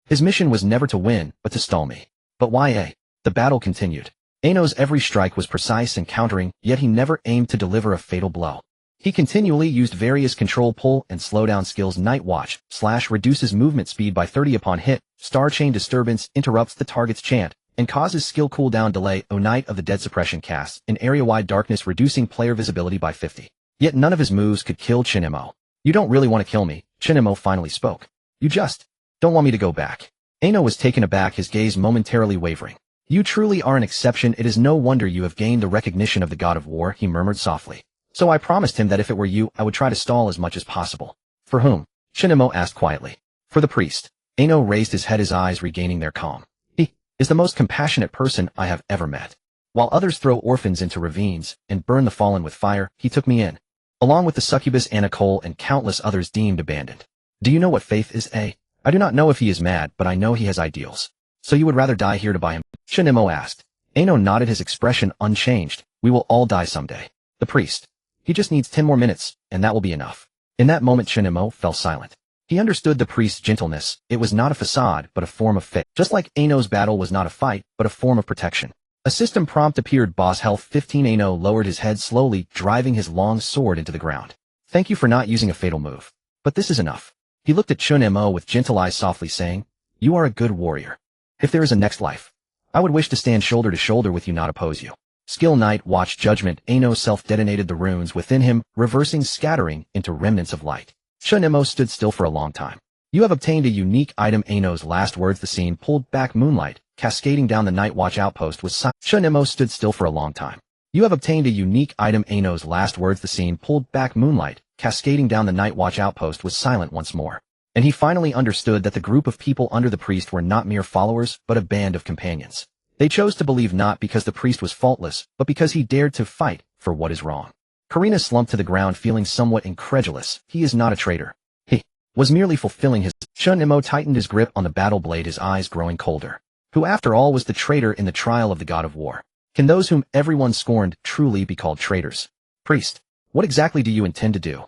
His mission was never to win, but to stall me. But why? The battle continued. Ano's every strike was precise and countering, yet he never aimed to deliver a fatal blow. He continually used various control pull and slowdown skills. Night Watch / reduces movement speed by 30 upon hit, Star Chain Disturbance interrupts the target's chant, and causes skill cooldown delay. Night of the Dead suppression casts an area-wide darkness, reducing player visibility by 50. Yet none of his moves could kill Chen Mo. You don't really want to kill me, Chen Mo finally spoke. You just don't want me to go back. Ano was taken aback, his gaze momentarily wavering. You truly are an exception. It is no wonder you have gained the recognition of the god of war, he murmured softly. So I promised him that if it were you, I would try to stall as much as possible. For whom? Chen Mo asked quietly. For the priest. Ano raised his head, his eyes regaining their calm. He is the most compassionate person I have ever met. While others throw orphans into ravines and burn the fallen with fire, he took me in, along with the succubus Anna Cole and countless others deemed abandoned. Do you know what faith is, I do not know if he is mad, but I know he has ideals. So you would rather die here to buy him? Chen Mo asked. Ano nodded, his expression unchanged. We will all die someday. The priest. He just needs 10 more minutes, and that will be enough. In that moment, Chen Mo fell silent. He understood the priest's gentleness. It was not a facade, but a form of faith. Just like Ano's battle was not a fight, but a form of protection. A system prompt appeared. Boss health 15. Ano lowered his head slowly, driving his long sword into the ground. Thank you for not using a fatal move. But this is enough. He looked at Chen Mo with gentle eyes, softly saying, You are a good warrior. If there is a next life, I would wish to stand shoulder to shoulder with you, not oppose you. Skill Night Watch Judgment. Ano self-detonated the runes within him, reversing, scattering into remnants of light. Chen Mo stood still for a long time. You have obtained a unique item. Ano's last words. The scene pulled back. Moonlight, cascading down the Night Watch outpost, was silent. Chen Mo stood still for a long time. You have obtained a unique item. Ano's last words. The scene pulled back. Moonlight, cascading down the Night Watch outpost, was silent once more. And he finally understood that the group of people under the priest were not mere followers, but a band of companions. They chose to believe not because the priest was faultless, but because he dared to fight for what is wrong. Karina slumped to the ground, feeling somewhat incredulous. He is not a traitor. He was merely fulfilling his... Chen Mo tightened his grip on the battle blade, his eyes growing colder. Who after all was the traitor in the trial of the god of war? Can those whom everyone scorned truly be called traitors? Priest, what exactly do you intend to do?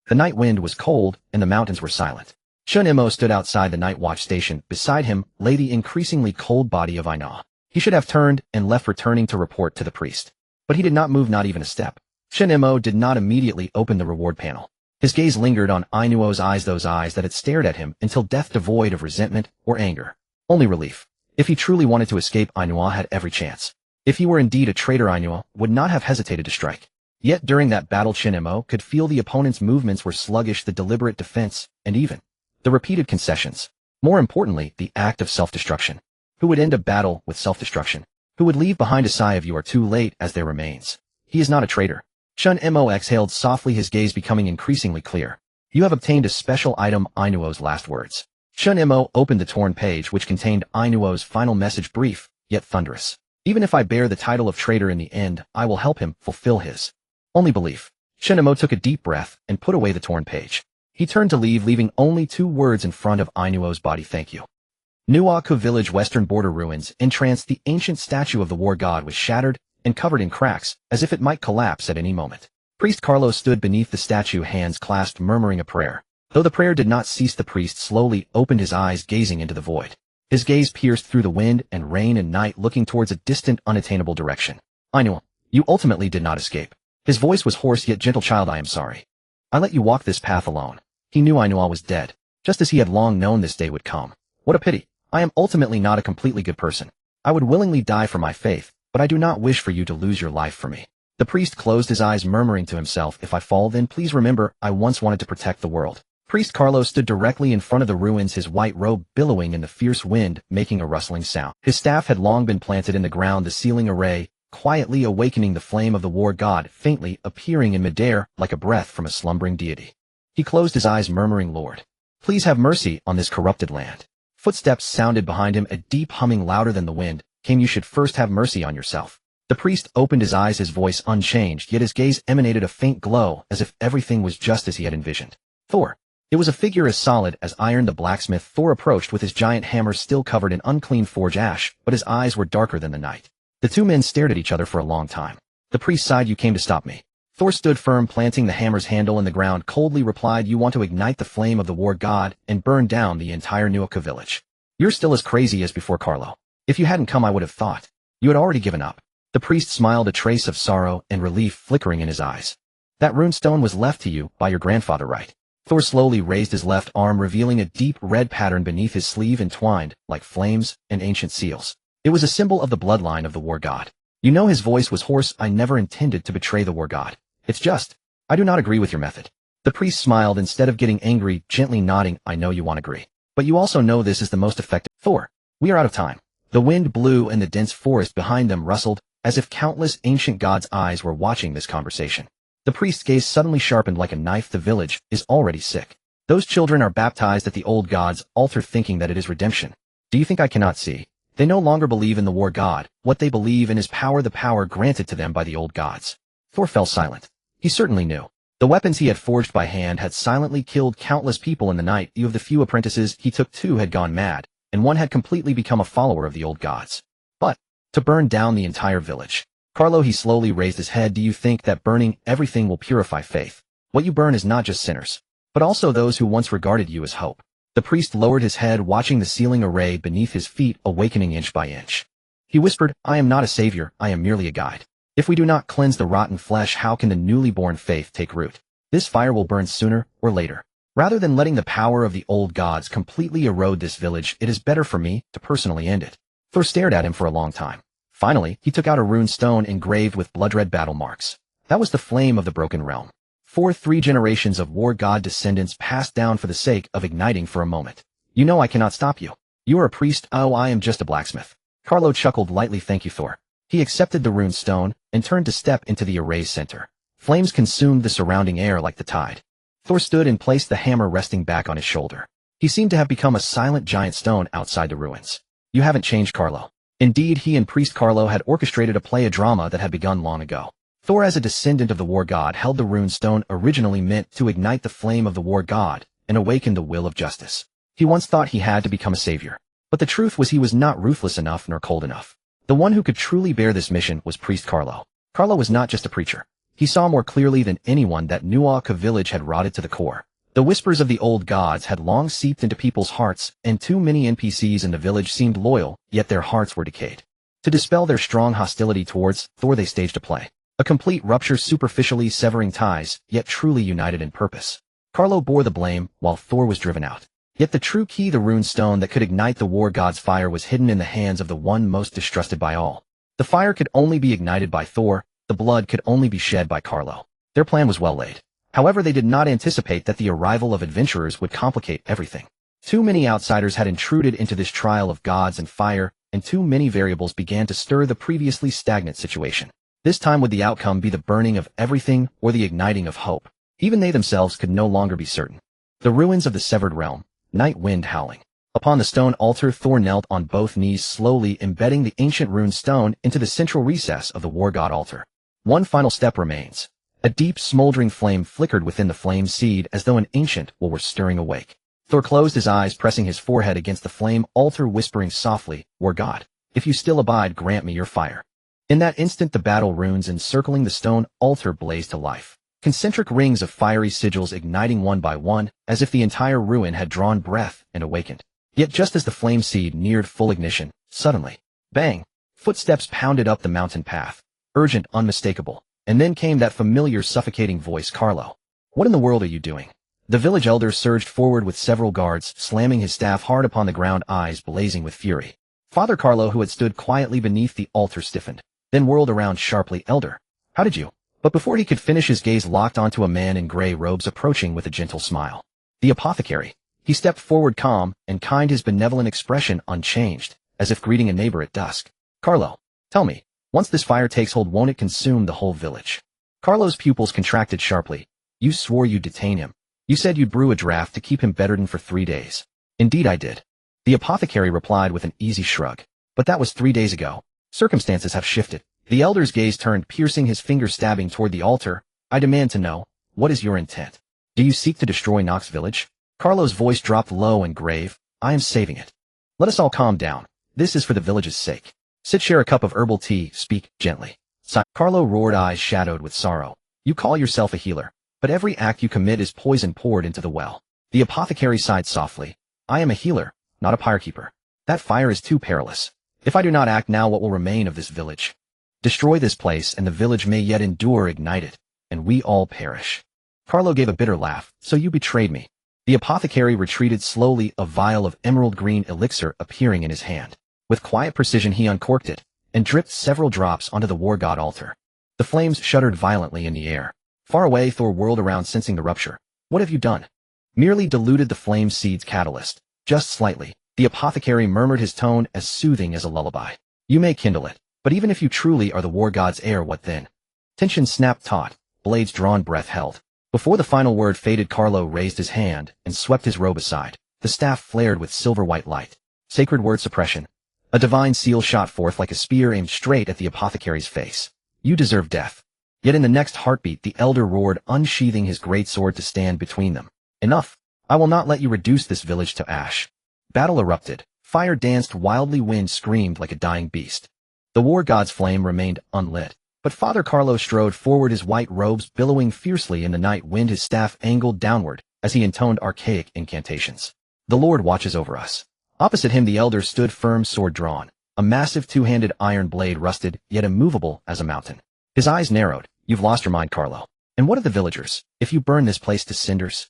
The night wind was cold, and the mountains were silent. Chen Mo stood outside the night watch station. Beside him lay the increasingly cold body of Ina. He should have turned and left, returning to report to the priest. But he did not move, not even a step. Chen Mo did not immediately open the reward panel. His gaze lingered on Inuo's eyes, those eyes that had stared at him until death, devoid of resentment or anger. Only relief. If he truly wanted to escape, Inuo had every chance. If he were indeed a traitor, Inuo would not have hesitated to strike. Yet during that battle, Chen Mo could feel the opponent's movements were sluggish, the deliberate defense, and even the repeated concessions. More importantly, the act of self-destruction. Who would end a battle with self-destruction? Who would leave behind a sigh of "you are too late" as their remains? He is not a traitor. Chen Mo exhaled softly, his gaze becoming increasingly clear. You have obtained a special item. Inuo's last words. Chen Mo opened the torn page, which contained Inuo's final message, brief, yet thunderous. Even if I bear the title of traitor in the end, I will help him fulfill his only belief. Chen Mo took a deep breath and put away the torn page. He turned to leave, leaving only 2 words in front of Inuo's body: thank you. Nuaku Village, western border ruins. Entranced, the ancient statue of the war god was shattered and covered in cracks, as if it might collapse at any moment. Priest Carlos stood beneath the statue, hands clasped, murmuring a prayer. Though the prayer did not cease, the priest slowly opened his eyes, gazing into the void. His gaze pierced through the wind and rain and night, looking towards a distant, unattainable direction. Inuo, you ultimately did not escape. His voice was hoarse yet gentle. Child, I am sorry. I let you walk this path alone. He knew Inuo was dead, just as he had long known this day would come. What a pity. I am ultimately not a completely good person. I would willingly die for my faith, but I do not wish for you to lose your life for me. The priest closed his eyes, murmuring to himself, if I fall, then please remember, I once wanted to protect the world. Priest Carlos stood directly in front of the ruins, his white robe billowing in the fierce wind, making a rustling sound. His staff had long been planted in the ground, the ceiling array, quietly awakening the flame of the war god, faintly appearing in midair like a breath from a slumbering deity. He closed his eyes, murmuring, Lord, Please have mercy on this corrupted land. Footsteps sounded behind him, a deep humming louder than the wind. Came, you should first have mercy on yourself. The priest opened his eyes, his voice unchanged, yet his gaze emanated a faint glow, as if everything was just as he had envisioned. Thor. It was a figure as solid as iron. The blacksmith Thor approached with his giant hammer still covered in unclean forge ash, but his eyes were darker than the night. The two men stared at each other for a long time. The priest sighed. You came to stop me. Thor stood firm, planting the hammer's handle in the ground, coldly replied, you want to ignite the flame of the war god and burn down the entire Nuaka village. You're still as crazy as before, Carlo. If you hadn't come, I would have thought you had already given up. The priest smiled, a trace of sorrow and relief flickering in his eyes. That runestone was left to you by your grandfather, right? Thor slowly raised his left arm, revealing a deep red pattern beneath his sleeve entwined, like flames and ancient seals. It was a symbol of the bloodline of the war god. You know, his voice was hoarse. I never intended to betray the war god. It's just, I do not agree with your method. The priest smiled, instead of getting angry, gently nodding, I know you won't agree. But you also know this is the most effective. Thor, we are out of time. The wind blew and the dense forest behind them rustled, as if countless ancient gods' eyes were watching this conversation. The priest's gaze suddenly sharpened like a knife. The village is already sick. Those children are baptized at the old god's altar, thinking that it is redemption. Do you think I cannot see? They no longer believe in the war god. What they believe in is power, the power granted to them by the old gods. Thor fell silent. He certainly knew. The weapons he had forged by hand had silently killed countless people in the night. Of the few apprentices he took, 2 had gone mad, and 1 had completely become a follower of the old gods. But to burn down the entire village. Carlo, he slowly raised his head. Do you think that burning everything will purify faith? What you burn is not just sinners, but also those who once regarded you as hope. The priest lowered his head, watching the ceiling array beneath his feet awakening inch by inch. He whispered, I am not a savior, I am merely a guide. If we do not cleanse the rotten flesh, how can the newly born faith take root? This fire will burn sooner or later. Rather than letting the power of the old gods completely erode this village, it is better for me to personally end it. Thor stared at him for a long time. Finally, he took out a rune stone engraved with blood-red battle marks. That was the flame of the broken realm. 3 generations of war god descendants passed down for the sake of igniting for a moment. You know I cannot stop you. You are a priest. Oh, I am just a blacksmith. Carlo chuckled lightly. Thank you, Thor. He accepted the rune stone and turned to step into the array's center. Flames consumed the surrounding air like the tide. Thor stood and placed the hammer resting back on his shoulder. He seemed to have become a silent giant stone outside the ruins. You haven't changed, Carlo. Indeed, he and Priest Carlo had orchestrated a drama that had begun long ago. Thor, as a descendant of the war god, held the rune stone originally meant to ignite the flame of the war god and awaken the will of justice. He once thought he had to become a savior. But the truth was he was not ruthless enough nor cold enough. The one who could truly bear this mission was Priest Carlo. Carlo was not just a preacher. He saw more clearly than anyone that Nuaka village had rotted to the core. The whispers of the old gods had long seeped into people's hearts, and too many NPCs in the village seemed loyal, yet their hearts were decayed. To dispel their strong hostility towards Thor, they staged a play. A complete rupture, superficially severing ties, yet truly united in purpose. Carlo bore the blame, while Thor was driven out. Yet the true key, the rune stone that could ignite the war god's fire, was hidden in the hands of the one most distrusted by all. The fire could only be ignited by Thor, the blood could only be shed by Carlo. Their plan was well laid. However, they did not anticipate that the arrival of adventurers would complicate everything. Too many outsiders had intruded into this trial of gods and fire, and too many variables began to stir the previously stagnant situation. This time, would the outcome be the burning of everything or the igniting of hope? Even they themselves could no longer be certain. The ruins of the severed realm, night wind howling. Upon the stone altar, Thor knelt on both knees, slowly embedding the ancient rune stone into the central recess of the war god altar. One final step remains. A deep, smoldering flame flickered within the flame seed, as though an ancient will were stirring awake. Thor closed his eyes, pressing his forehead against the flame altar, whispering softly, War God, if you still abide, grant me your fire. In that instant, the battle runes encircling the stone altar blazed to life. Concentric rings of fiery sigils igniting one by one, as if the entire ruin had drawn breath and awakened. Yet just as the flame seed neared full ignition, suddenly, bang, footsteps pounded up the mountain path. Urgent, unmistakable. And then came that familiar, suffocating voice, Carlo. What in the world are you doing? The village elder surged forward with several guards, slamming his staff hard upon the ground, eyes blazing with fury. Father Carlo, who had stood quietly beneath the altar, stiffened, then whirled around sharply. Elder, how did you? But before he could finish, his gaze locked onto a man in gray robes approaching with a gentle smile. The apothecary. He stepped forward, calm and kind, his benevolent expression unchanged, as if greeting a neighbor at dusk. Carlo, tell me, once this fire takes hold, won't it consume the whole village? Carlo's pupils contracted sharply. You swore you'd detain him. You said you'd brew a draft to keep him bedridden for 3 days. Indeed I did. The apothecary replied with an easy shrug. But that was 3 days ago. Circumstances have shifted. The elder's gaze turned, piercing, his finger stabbing toward the altar. I demand to know, what is your intent? Do you seek to destroy Nox village? Carlo's voice dropped low and grave. I am saving it. Let us all calm down. This is for the village's sake. Sit, share a cup of herbal tea, speak gently. Carlo roared, eyes shadowed with sorrow. You call yourself a healer, but every act you commit is poison poured into the well. The apothecary sighed softly. I am a healer, not a firekeeper. That fire is too perilous. If I do not act now, what will remain of this village? Destroy this place and the village may yet endure, ignite it, and we all perish. Carlo gave a bitter laugh. So you betrayed me. The apothecary retreated slowly, a vial of emerald green elixir appearing in his hand. With quiet precision he uncorked it, and dripped several drops onto the war god altar. The flames shuddered violently in the air. Far away, Thor whirled around, sensing the rupture. What have you done? Merely diluted the flame seed's catalyst. Just slightly. The apothecary murmured, his tone as soothing as a lullaby. You may kindle it, but even if you truly are the war god's heir, what then? Tension snapped taut, blades drawn, breath held. Before the final word faded, Carlo raised his hand and swept his robe aside. The staff flared with silver-white light. Sacred word suppression. A divine seal shot forth like a spear aimed straight at the apothecary's face. You deserve death. Yet in the next heartbeat the elder roared, unsheathing his great sword to stand between them. Enough. I will not let you reduce this village to ash. Battle erupted. Fire danced wildly, wind screamed like a dying beast. The war god's flame remained unlit. But Father Carlo strode forward, his white robes billowing fiercely in the night wind, his staff angled downward as he intoned archaic incantations. The Lord watches over us. Opposite him the elder stood firm, sword drawn. A massive two-handed iron blade, rusted, yet immovable as a mountain. His eyes narrowed. You've lost your mind, Carlo. And what of the villagers, if you burn this place to cinders?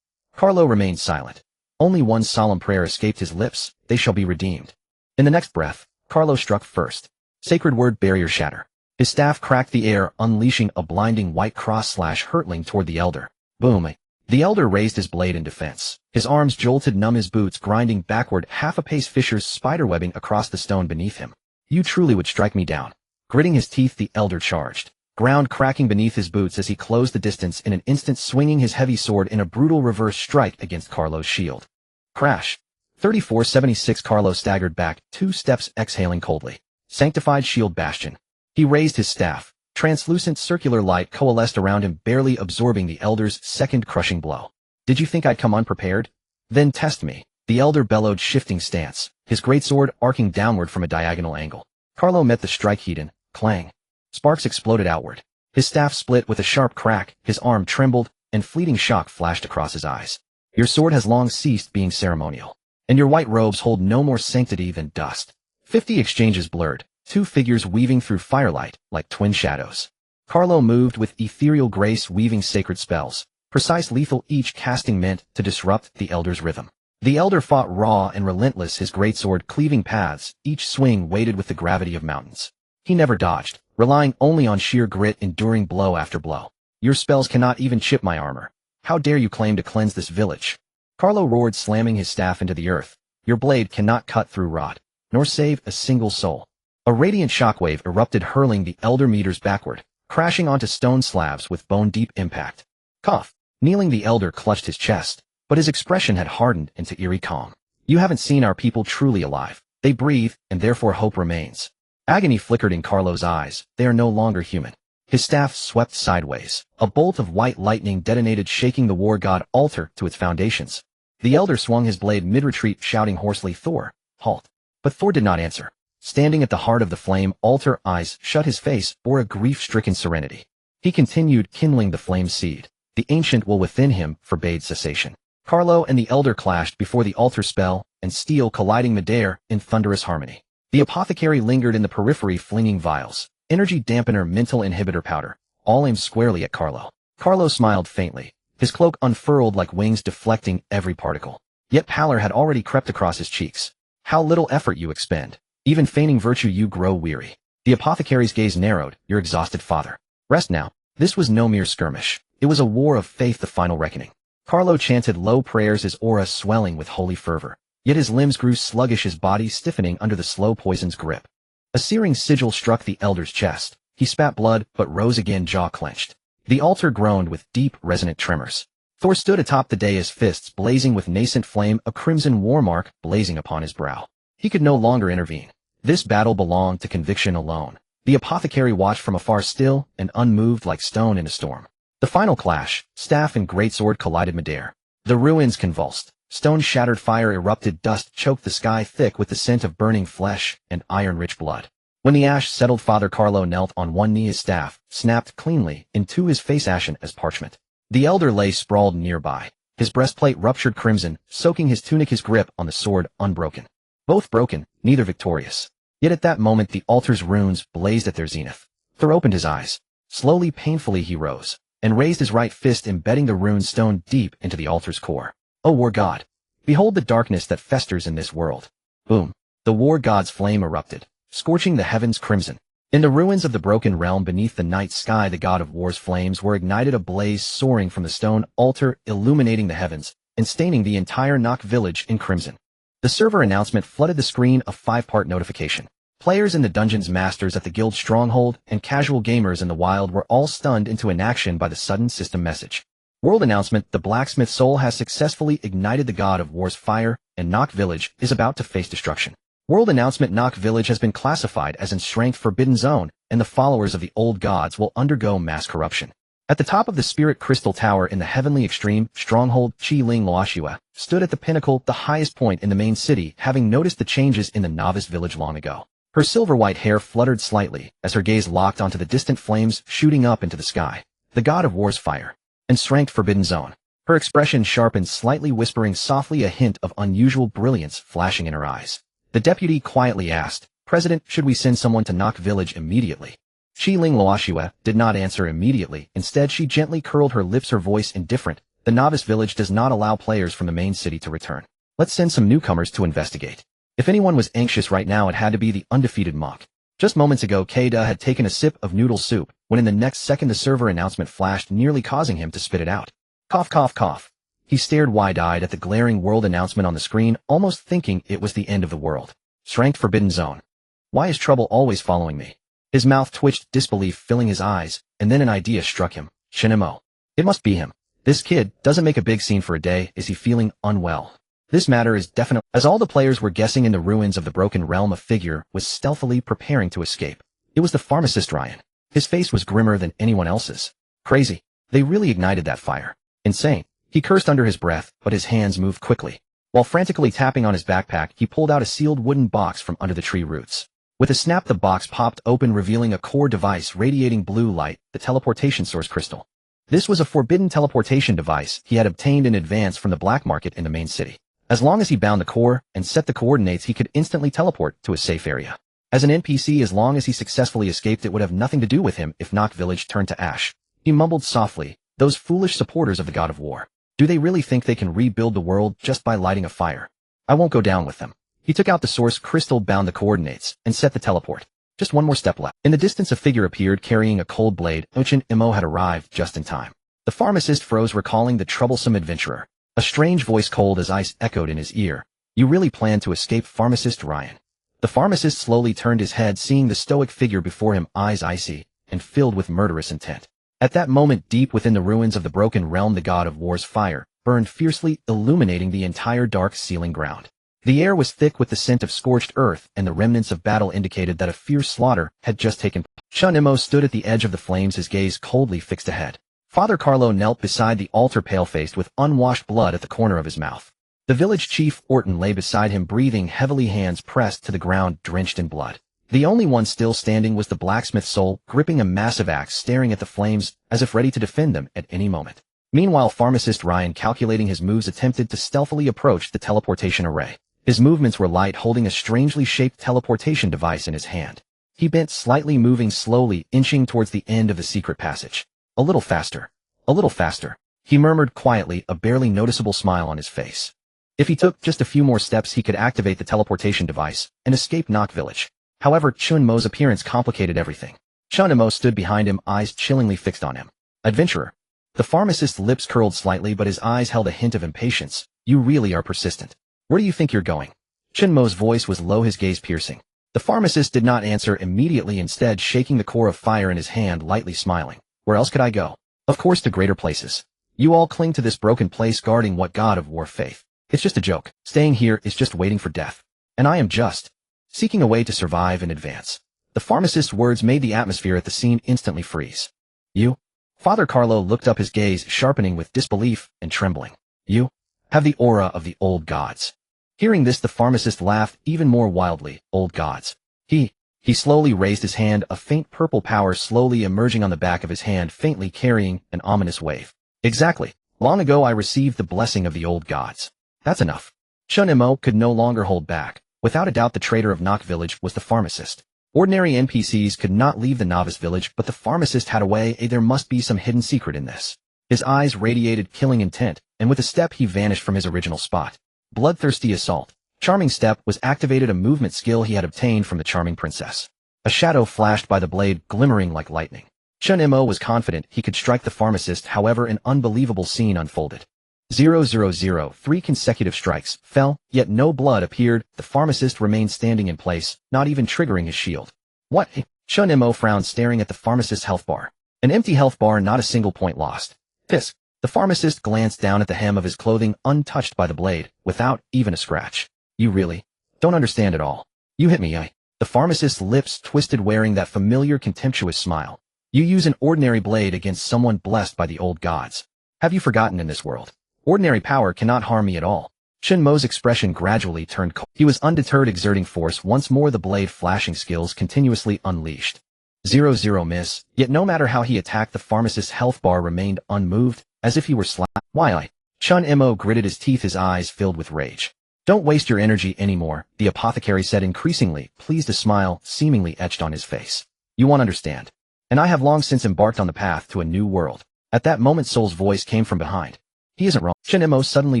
Carlo remained silent. Only one solemn prayer escaped his lips. They shall be redeemed. In the next breath, Carlo struck first. Sacred word, barrier shatter. His staff cracked the air, unleashing a blinding white cross slash hurtling toward the elder. Boom. The elder raised his blade in defense. His arms jolted, numb, his boots grinding backward, half a pace, fissures spiderwebbing across the stone beneath him. You truly would strike me down. Gritting his teeth, the elder charged. Ground cracking beneath his boots as he closed the distance in an instant, swinging his heavy sword in a brutal reverse strike against Carlo's shield. Crash. 3476. Carlo staggered back, 2 steps, exhaling coldly. Sanctified shield bastion. He raised his staff. Translucent circular light coalesced around him, barely absorbing the elder's second crushing blow. Did you think I'd come unprepared? Then test me. The elder bellowed, shifting stance, his greatsword arcing downward from a diagonal angle. Carlo met the strike, heat in, clang. Sparks exploded outward. His staff split with a sharp crack, his arm trembled, and fleeting shock flashed across his eyes. Your sword has long ceased being ceremonial, and your white robes hold no more sanctity than dust. 50 exchanges blurred, 2 figures weaving through firelight like twin shadows. Carlo moved with ethereal grace, weaving sacred spells, precise, lethal, each casting meant to disrupt the elder's rhythm. The elder fought raw and relentless, his greatsword cleaving paths, each swing weighted with the gravity of mountains. He never dodged, relying only on sheer grit, enduring blow after blow. Your spells cannot even chip my armor. How dare you claim to cleanse this village? Carlo roared, slamming his staff into the earth. Your blade cannot cut through rot, nor save a single soul. A radiant shockwave erupted, hurling the elder meters backward, crashing onto stone slabs with bone-deep impact. Cough. Kneeling, the elder clutched his chest, but his expression had hardened into eerie calm. You haven't seen our people truly alive. They breathe, and therefore hope remains. Agony flickered in Carlo's eyes. They are no longer human. His staff swept sideways. A bolt of white lightning detonated, shaking the war god altar to its foundations. The elder swung his blade mid-retreat, shouting hoarsely, Thor, halt. But Thor did not answer. Standing at the heart of the flame altar, eyes shut, his face bore a grief-stricken serenity. He continued, kindling the flame seed. The ancient will within him forbade cessation. Carlo and the elder clashed before the altar spell, and steel colliding midair in thunderous harmony. The apothecary lingered in the periphery, flinging vials, energy dampener, mental inhibitor powder, all aimed squarely at Carlo. Carlo smiled faintly, his cloak unfurled like wings, deflecting every particle. Yet pallor had already crept across his cheeks. How little effort you expend. Even feigning virtue you grow weary. The apothecary's gaze narrowed. Your exhausted father. Rest now. This was no mere skirmish. It was a war of faith, the final reckoning. Carlo chanted low prayers, his aura swelling with holy fervor. Yet his limbs grew sluggish, his body stiffening under the slow poison's grip. A searing sigil struck the elder's chest. He spat blood, but rose again, jaw clenched. The altar groaned with deep, resonant tremors. Thor stood atop the dais, fists blazing with nascent flame, a crimson war mark blazing upon his brow. He could no longer intervene. This battle belonged to conviction alone. The apothecary watched from afar, still and unmoved like stone in a storm. The final clash, staff and greatsword collided midair. The ruins convulsed. Stone shattered, fire erupted, dust choked the sky thick with the scent of burning flesh and iron-rich blood. When the ash settled, Father Carlo knelt on one knee, his staff snapped cleanly into his face, ashen as parchment. The elder lay sprawled nearby, his breastplate ruptured crimson, soaking his tunic, his grip on the sword unbroken. Both broken, neither victorious. Yet at that moment the altar's runes blazed at their zenith. Thor opened his eyes. Slowly, painfully he rose, and raised his right fist, embedding the rune stone deep into the altar's core. O war god, behold the darkness that festers in this world. Boom. The war god's flame erupted, scorching the heavens crimson. In the ruins of the broken realm beneath the night sky, the god of war's flames were ignited, a blaze soaring from the stone altar, illuminating the heavens and staining the entire Nock village in crimson. The server announcement flooded the screen, a 5-part notification. Players in the dungeons, masters at the guild stronghold, and casual gamers in the wild were all stunned into inaction by the sudden system message. World announcement: the blacksmith soul has successfully ignited the god of war's fire, and Nock village is about to face destruction. World announcement: Nock village has been classified as in strength forbidden zone, and the followers of the old gods will undergo mass corruption. At the top of the spirit crystal tower in the heavenly extreme stronghold, Chi Ling Loashua stood at the pinnacle, the highest point in the main city, having noticed the changes in the novice village long ago. Her silver-white hair fluttered slightly as her gaze locked onto the distant flames shooting up into the sky. The god of war's fire, and strength forbidden zone. Her expression sharpened slightly, whispering softly, a hint of unusual brilliance flashing in her eyes. The deputy quietly asked, "President, should we send someone to Nock village immediately?" Chi Ling Loashua did not answer immediately. Instead, she gently curled her lips, her voice indifferent. "The novice village does not allow players from the main city to return. Let's send some newcomers to investigate." If anyone was anxious right now, it had to be the undefeated Mock. Just moments ago, Keda had taken a sip of noodle soup, when in the next second the server announcement flashed, nearly causing him to spit it out. Cough, cough, cough. He stared wide-eyed at the glaring world announcement on the screen, almost thinking it was the end of the world. Strength forbidden zone. Why is trouble always following me? His mouth twitched, disbelief filling his eyes, and then an idea struck him. Chen Mo. It must be him. This kid doesn't make a big scene for a day. Is he feeling unwell? This matter is definite. As all the players were guessing, in the ruins of the broken realm, a figure was stealthily preparing to escape. It was the pharmacist Ryan. His face was grimmer than anyone else's. Crazy. They really ignited that fire. Insane. He cursed under his breath, but his hands moved quickly. While frantically tapping on his backpack, he pulled out a sealed wooden box from under the tree roots. With a snap, the box popped open, revealing a core device radiating blue light, the teleportation source crystal. This was a forbidden teleportation device he had obtained in advance from the black market in the main city. As long as he bound the core and set the coordinates, he could instantly teleport to a safe area. As an NPC, as long as he successfully escaped, it would have nothing to do with him if Nock village turned to ash. He mumbled softly, "Those foolish supporters of the god of war. Do they really think they can rebuild the world just by lighting a fire? I won't go down with them." He took out the source crystal, bound the coordinates, and set the teleport. Just one more step left. In the distance, a figure appeared carrying a cold blade. Chen Mo had arrived just in time. The pharmacist froze, recalling the troublesome adventurer. A strange voice, cold as ice, echoed in his ear. "You really plan to escape, pharmacist Ryan?" The pharmacist slowly turned his head, seeing the stoic figure before him, eyes icy and filled with murderous intent. At that moment, deep within the ruins of the broken realm, the god of war's fire burned fiercely, illuminating the entire dark ceiling ground. The air was thick with the scent of scorched earth, and the remnants of battle indicated that a fierce slaughter had just taken place. Chen Mo stood at the edge of the flames, his gaze coldly fixed ahead. Father Carlo knelt beside the altar, pale-faced with unwashed blood at the corner of his mouth. The village chief, Orton, lay beside him, breathing heavily, hands pressed to the ground, drenched in blood. The only one still standing was the blacksmith soul, gripping a massive axe, staring at the flames as if ready to defend them at any moment. Meanwhile, pharmacist Ryan, calculating his moves, attempted to stealthily approach the teleportation array. His movements were light, holding a strangely shaped teleportation device in his hand. He bent slightly, moving slowly, inching towards the end of the secret passage. "A little faster. A little faster," he murmured quietly, a barely noticeable smile on his face. If he took just a few more steps, he could activate the teleportation device and escape Nock village. However, Chen Mo's appearance complicated everything. Chen Mo stood behind him, eyes chillingly fixed on him. "Adventurer." The pharmacist's lips curled slightly, but his eyes held a hint of impatience. "You really are persistent. Where do you think you're going?" Chen Mo's voice was low, his gaze piercing. The pharmacist did not answer immediately, instead shaking the core of fire in his hand, lightly smiling. "Where else could I go? Of course to greater places." You all cling to this broken place guarding what god of war faith. It's just a joke. Staying here is just waiting for death. And I am just seeking a way to survive and advance. The pharmacist's words made the atmosphere at the scene instantly freeze. You? Father Carlo looked up, his gaze sharpening with disbelief and trembling. You have the aura of the old gods. Hearing this, the pharmacist laughed even more wildly. Old gods. He slowly raised his hand, a faint purple power slowly emerging on the back of his hand, faintly carrying an ominous wave. Exactly. Long ago I received the blessing of the old gods. That's enough. Chen Mo could no longer hold back. Without a doubt, the traitor of Nock Village was the pharmacist. Ordinary NPCs could not leave the novice village, but the pharmacist had a way. There must be some hidden secret in this. His eyes radiated killing intent, and with a step he vanished from his original spot. Bloodthirsty assault. Charming Step was activated, a movement skill he had obtained from the Charming Princess. A shadow flashed by the blade, glimmering like lightning. Chen Mo was confident he could strike the pharmacist, however an unbelievable scene unfolded. 3 consecutive strikes fell, yet no blood appeared. The pharmacist remained standing in place, not even triggering his shield. What? Chen Mo frowned, staring at the pharmacist's health bar. An empty health bar, not a single point lost. Fisk. The pharmacist glanced down at the hem of his clothing, untouched by the blade, without even a scratch. You really don't understand at all. You hit me, The pharmacist's lips twisted, wearing that familiar contemptuous smile. You use an ordinary blade against someone blessed by the old gods. Have you forgotten in this world? Ordinary power cannot harm me at all. Chen Mo's expression gradually turned cold. He was undeterred, exerting force once more, the blade flashing skills continuously unleashed. 0-0 miss, yet no matter how he attacked, the pharmacist's health bar remained unmoved, as if he were slapped. Why? Chen Mo gritted his teeth, his eyes filled with rage. Don't waste your energy anymore, the apothecary said increasingly, pleased, a smile seemingly etched on his face. You won't understand. And I have long since embarked on the path to a new world. At that moment, Soul's voice came from behind. He isn't wrong. Chen Mo suddenly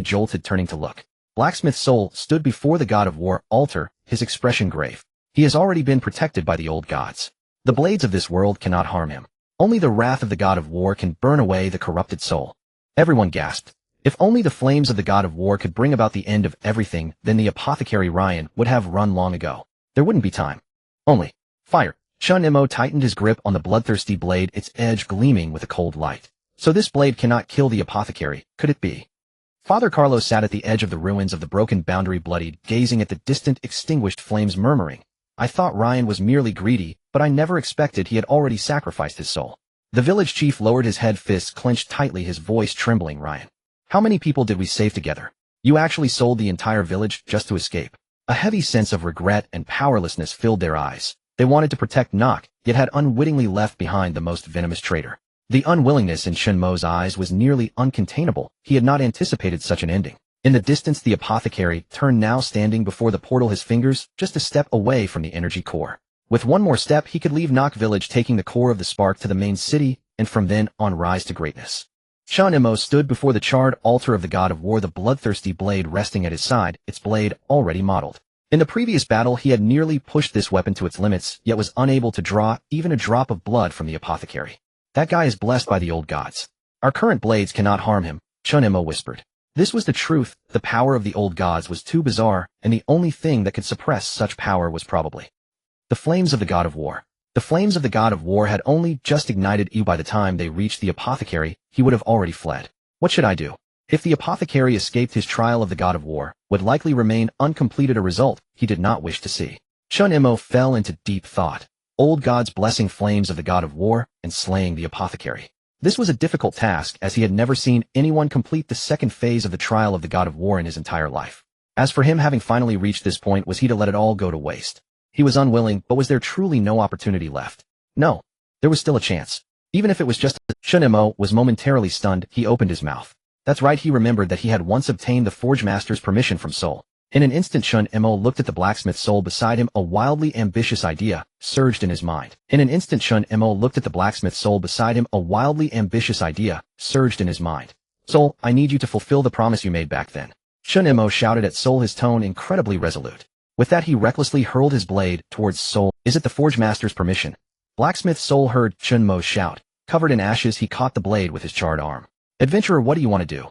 jolted, turning to look. Blacksmith Soul stood before the god of war altar, his expression grave. He has already been protected by the old gods. The blades of this world cannot harm him. Only the wrath of the god of war can burn away the corrupted soul. Everyone gasped. If only the flames of the god of war could bring about the end of everything, then the apothecary Ryan would have run long ago. There wouldn't be time. Only fire. Chen Mo tightened his grip on the bloodthirsty blade, its edge gleaming with a cold light. So this blade cannot kill the apothecary, could it be? Father Carlo sat at the edge of the ruins of the broken boundary, bloodied, gazing at the distant, extinguished flames, murmuring, I thought Ryan was merely greedy, but I never expected he had already sacrificed his soul. The village chief lowered his head, fists clenched tightly, his voice trembling. Ryan. How many people did we save together? You actually sold the entire village just to escape. A heavy sense of regret and powerlessness filled their eyes. They wanted to protect Nock, yet had unwittingly left behind the most venomous traitor. The unwillingness in Chen Mo's eyes was nearly uncontainable. He had not anticipated such an ending. In the distance, the apothecary turned, now standing before the portal, his fingers just a step away from the energy core. With one more step, he could leave Nock Village, taking the core of the spark to the main city, and from then on rise to greatness. Chen Mo stood before the charred altar of the god of war, the bloodthirsty blade resting at his side, its blade already modeled. In the previous battle, he had nearly pushed this weapon to its limits, yet was unable to draw even a drop of blood from the apothecary. That guy is blessed by the old gods. Our current blades cannot harm him, Chen Mo whispered. This was the truth. The power of the old gods was too bizarre, and the only thing that could suppress such power was probably the flames of the god of war. The flames of the god of war had only just ignited. By the time they reached the apothecary, he would have already fled. What should I do? If the apothecary escaped, his trial of the god of war would likely remain uncompleted, a result he did not wish to see. Chen Mo fell into deep thought. Old gods blessing flames of the god of war and slaying the apothecary. This was a difficult task, as he had never seen anyone complete the second phase of the trial of the god of war in his entire life. As for him, having finally reached this point, was he to let it all go to waste? He was unwilling, but was there truly no opportunity left? No. There was still a chance. Even if it was just Chen Mo was momentarily stunned. He opened his mouth. That's right, he remembered that he had once obtained the Forge Master's permission from Soul. In an instant, Chen Mo looked at the blacksmith Soul beside him. A wildly ambitious idea surged in his mind. In an instant, Chen Mo looked at the blacksmith Soul beside him. A wildly ambitious idea surged in his mind. Soul, I need you to fulfill the promise you made back then. Chen Mo shouted at Soul, his tone incredibly resolute. With that, he recklessly hurled his blade towards Soul. Is it the Forge Master's permission? Blacksmith Soul heard Chen Mo's shout. Covered in ashes, he caught the blade with his charred arm. Adventurer, what do you want to do?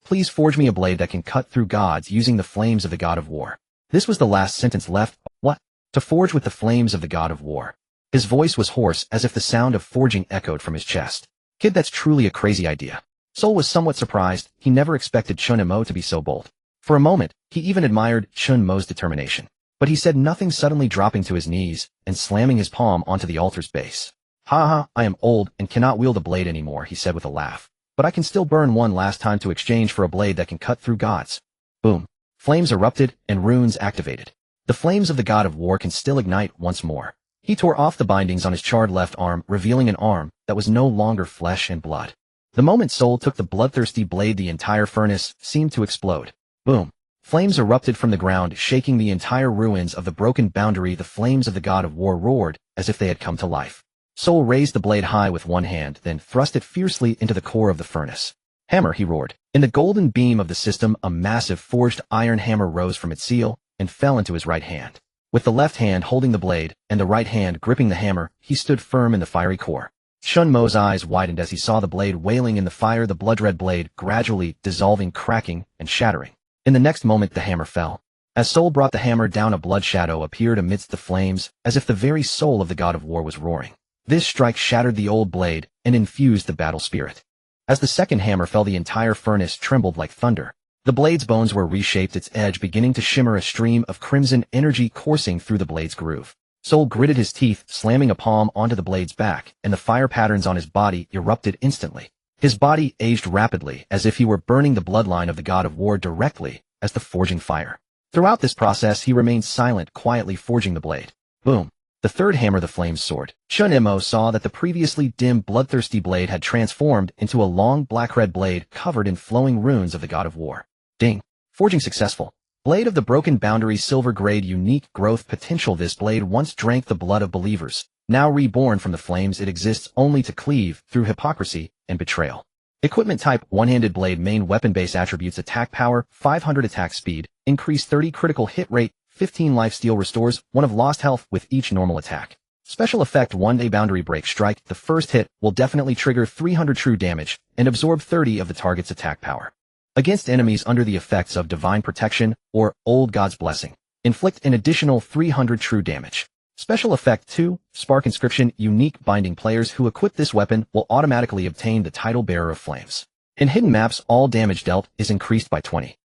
Please forge me a blade that can cut through gods using the flames of the god of war. This was the last sentence left. What? To forge with the flames of the god of war. His voice was hoarse, as if the sound of forging echoed from his chest. Kid, that's truly a crazy idea. Sol was somewhat surprised. He never expected Chen Mo to be so bold. For a moment, he even admired Chen Mo's determination. But he said nothing, suddenly dropping to his knees and slamming his palm onto the altar's base. "Ha ha, I am old and cannot wield a blade anymore," he said with a laugh. "But I can still burn one last time to exchange for a blade that can cut through gods." Boom. Flames erupted and runes activated. The flames of the god of war can still ignite once more. He tore off the bindings on his charred left arm, revealing an arm that was no longer flesh and blood. The moment Sol took the bloodthirsty blade, the entire furnace seemed to explode. Boom. Flames erupted from the ground, shaking the entire ruins of the broken boundary. The flames of the god of war roared as if they had come to life. Sol raised the blade high with one hand, then thrust it fiercely into the core of the furnace. "Hammer," he roared. In the golden beam of the system, a massive forged iron hammer rose from its seal and fell into his right hand. With the left hand holding the blade and the right hand gripping the hammer, he stood firm in the fiery core. Chen Mo's eyes widened as he saw the blade wailing in the fire, the blood-red blade gradually dissolving, cracking, and shattering. In the next moment, the hammer fell. As Sol brought the hammer down, a blood shadow appeared amidst the flames, as if the very soul of the god of war was roaring. This strike shattered the old blade and infused the battle spirit. As the second hammer fell, the entire furnace trembled like thunder. The blade's bones were reshaped, its edge beginning to shimmer, a stream of crimson energy coursing through the blade's groove. Sol gritted his teeth, slamming a palm onto the blade's back, and the fire patterns on his body erupted instantly. His body aged rapidly, as if he were burning the bloodline of the god of war directly as the forging fire. Throughout this process, he remained silent, quietly forging the blade. Boom. The third hammer, the flames soared. Chen Mo saw that the previously dim, bloodthirsty blade had transformed into a long black-red blade covered in flowing runes of the god of war. Ding. Forging successful. Blade of the broken boundary, silver grade, unique growth potential. This blade once drank the blood of believers. Now reborn from the flames, it exists only to cleave through hypocrisy and betrayal. Equipment type: one-handed blade. Main weapon base attributes: attack power, 500 attack speed, increase 30 critical hit rate, 15 lifesteal, restores 1 of lost health with each normal attack. Special effect: one-day boundary break strike. The first hit will definitely trigger 300 true damage and absorb 30 of the target's attack power. Against enemies under the effects of divine protection or old god's blessing, inflict an additional 300 true damage. Special effect 2, Spark Inscription. Unique binding. Players who equip this weapon will automatically obtain the title Bearer of Flames. In hidden maps, all damage dealt is increased by 20.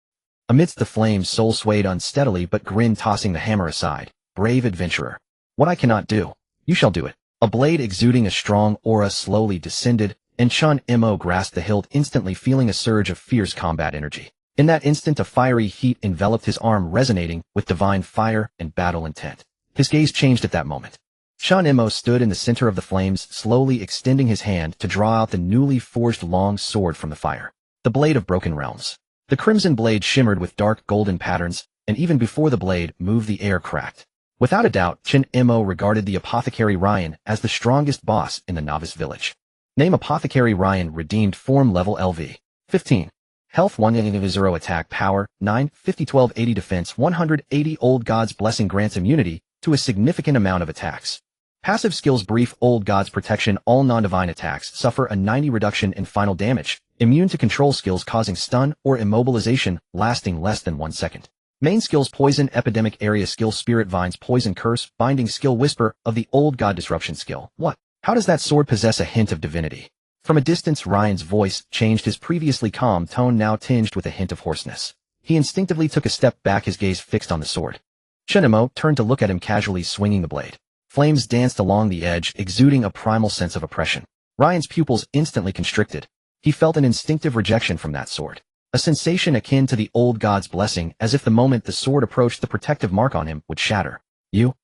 Amidst the flames, Sol swayed unsteadily but grinned, tossing the hammer aside. "Brave adventurer. What I cannot do, you shall do it." A blade exuding a strong aura slowly descended, and Chen Mo grasped the hilt, instantly feeling a surge of fierce combat energy. In that instant, a fiery heat enveloped his arm, resonating with divine fire and battle intent. His gaze changed at that moment. Chen Mo stood in the center of the flames, slowly extending his hand to draw out the newly forged long sword from the fire. The blade of broken realms. The crimson blade shimmered with dark golden patterns, and even before the blade moved, the air cracked. Without a doubt, Chen Mo regarded the Apothecary Ryan as the strongest boss in the novice village. Name: Apothecary Ryan. Redeemed form: level LV 15. Health 100, attack power 9, 50, 12, 80, defense 180. Old God's Blessing grants immunity to a significant amount of attacks. Passive skills: brief. Old God's Protection. All non-divine attacks suffer a 90 reduction in final damage. Immune to control skills causing stun or immobilization lasting less than 1 second. Main skills: Poison, Epidemic Area skill, Spirit Vines, Poison Curse, Binding skill, Whisper of the Old God, Disruption skill. What? How does that sword possess a hint of divinity? From a distance, Ryan's voice changed, his previously calm tone now tinged with a hint of hoarseness. He instinctively took a step back, his gaze fixed on the sword. Chen Mo turned to look at him, casually swinging the blade. Flames danced along the edge, exuding a primal sense of oppression. Ryan's pupils instantly constricted. He felt an instinctive rejection from that sword. A sensation akin to the old god's blessing, as if the moment the sword approached, the protective mark on him would shatter. You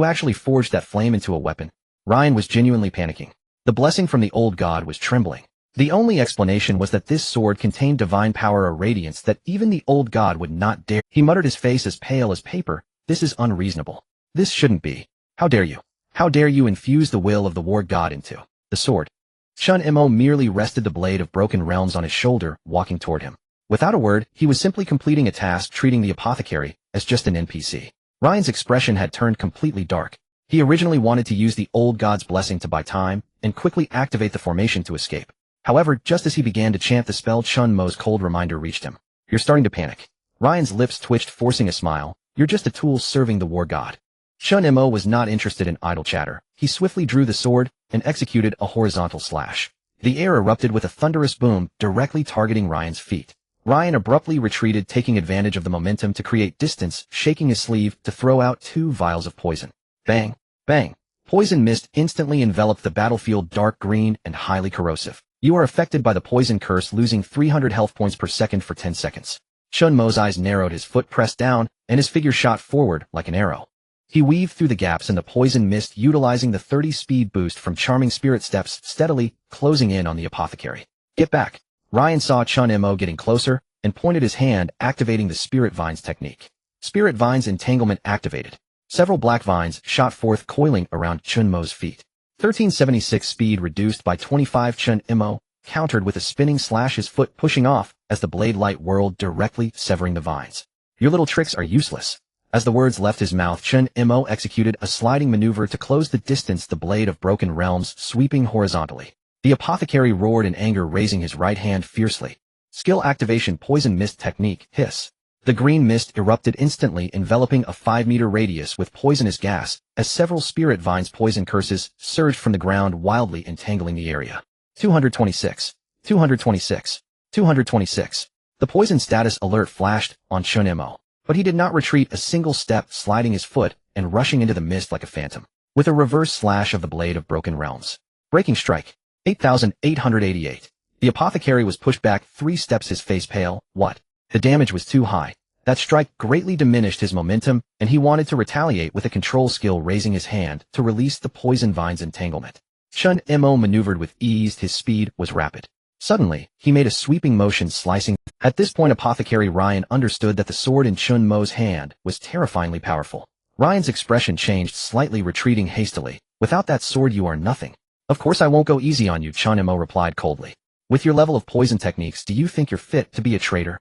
actually forged that flame into a weapon." Ryan was genuinely panicking. The blessing from the old god was trembling. The only explanation was that this sword contained divine power, a radiance that even the old god would not dare. He muttered, his face as pale as paper. "This is unreasonable. This shouldn't be. How dare you? How dare you infuse the will of the war god into the sword?" Chen Mo merely rested the blade of broken realms on his shoulder, walking toward him. Without a word, he was simply completing a task, treating the apothecary as just an NPC. Ryan's expression had turned completely dark. He originally wanted to use the old god's blessing to buy time and quickly activate the formation to escape. However, just as he began to chant the spell, Chen Mo's cold reminder reached him. "You're starting to panic." Ryan's lips twitched, forcing a smile. "You're just a tool serving the war god." Chen Mo was not interested in idle chatter. He swiftly drew the sword and executed a horizontal slash. The air erupted with a thunderous boom, directly targeting Ryan's feet. Ryan abruptly retreated, taking advantage of the momentum to create distance, shaking his sleeve to throw out 2 vials of poison. Bang! Bang! Poison mist instantly enveloped the battlefield, dark green and highly corrosive. You are affected by the poison curse, losing 300 health points per second for 10 seconds. Chen Mo's eyes narrowed, his foot pressed down, and his figure shot forward like an arrow. He weaved through the gaps in the poison mist, utilizing the 30 speed boost from Charming Spirit Steps, steadily closing in on the apothecary. Get back! Ryan saw Chen Mo getting closer and pointed his hand, activating the Spirit Vines technique. Spirit Vines entanglement activated. Several black vines shot forth, coiling around Chen Mo's feet. 1376 speed reduced by 25. Chen Mo countered with a spinning slash, his foot pushing off as the blade light whirled, directly severing the vines. Your little tricks are useless. As the words left his mouth, Chen Mo executed a sliding maneuver to close the distance, the blade of broken realms sweeping horizontally. The apothecary roared in anger, raising his right hand fiercely. Skill activation, poison mist technique, hiss. The green mist erupted instantly, enveloping a 5-meter radius with poisonous gas, as several spirit vines poison curses surged from the ground, wildly entangling the area. 226. 226. 226. The poison status alert flashed on Chen Mo, but he did not retreat a single step, sliding his foot and rushing into the mist like a phantom. With a reverse slash of the blade of broken realms. Breaking strike. 8,888. The apothecary was pushed back 3 steps, his face pale. What? The damage was too high. That strike greatly diminished his momentum, and he wanted to retaliate with a control skill, raising his hand to release the poison vine's entanglement. Chen Mo maneuvered with ease, his speed was rapid. Suddenly, he made a sweeping motion, slicing. At this point, Apothecary Ryan understood that the sword in Chen Mo's hand was terrifyingly powerful. Ryan's expression changed slightly, retreating hastily. Without that sword, you are nothing. Of course I won't go easy on you, Chen Mo replied coldly. With your level of poison techniques, do you think you're fit to be a traitor?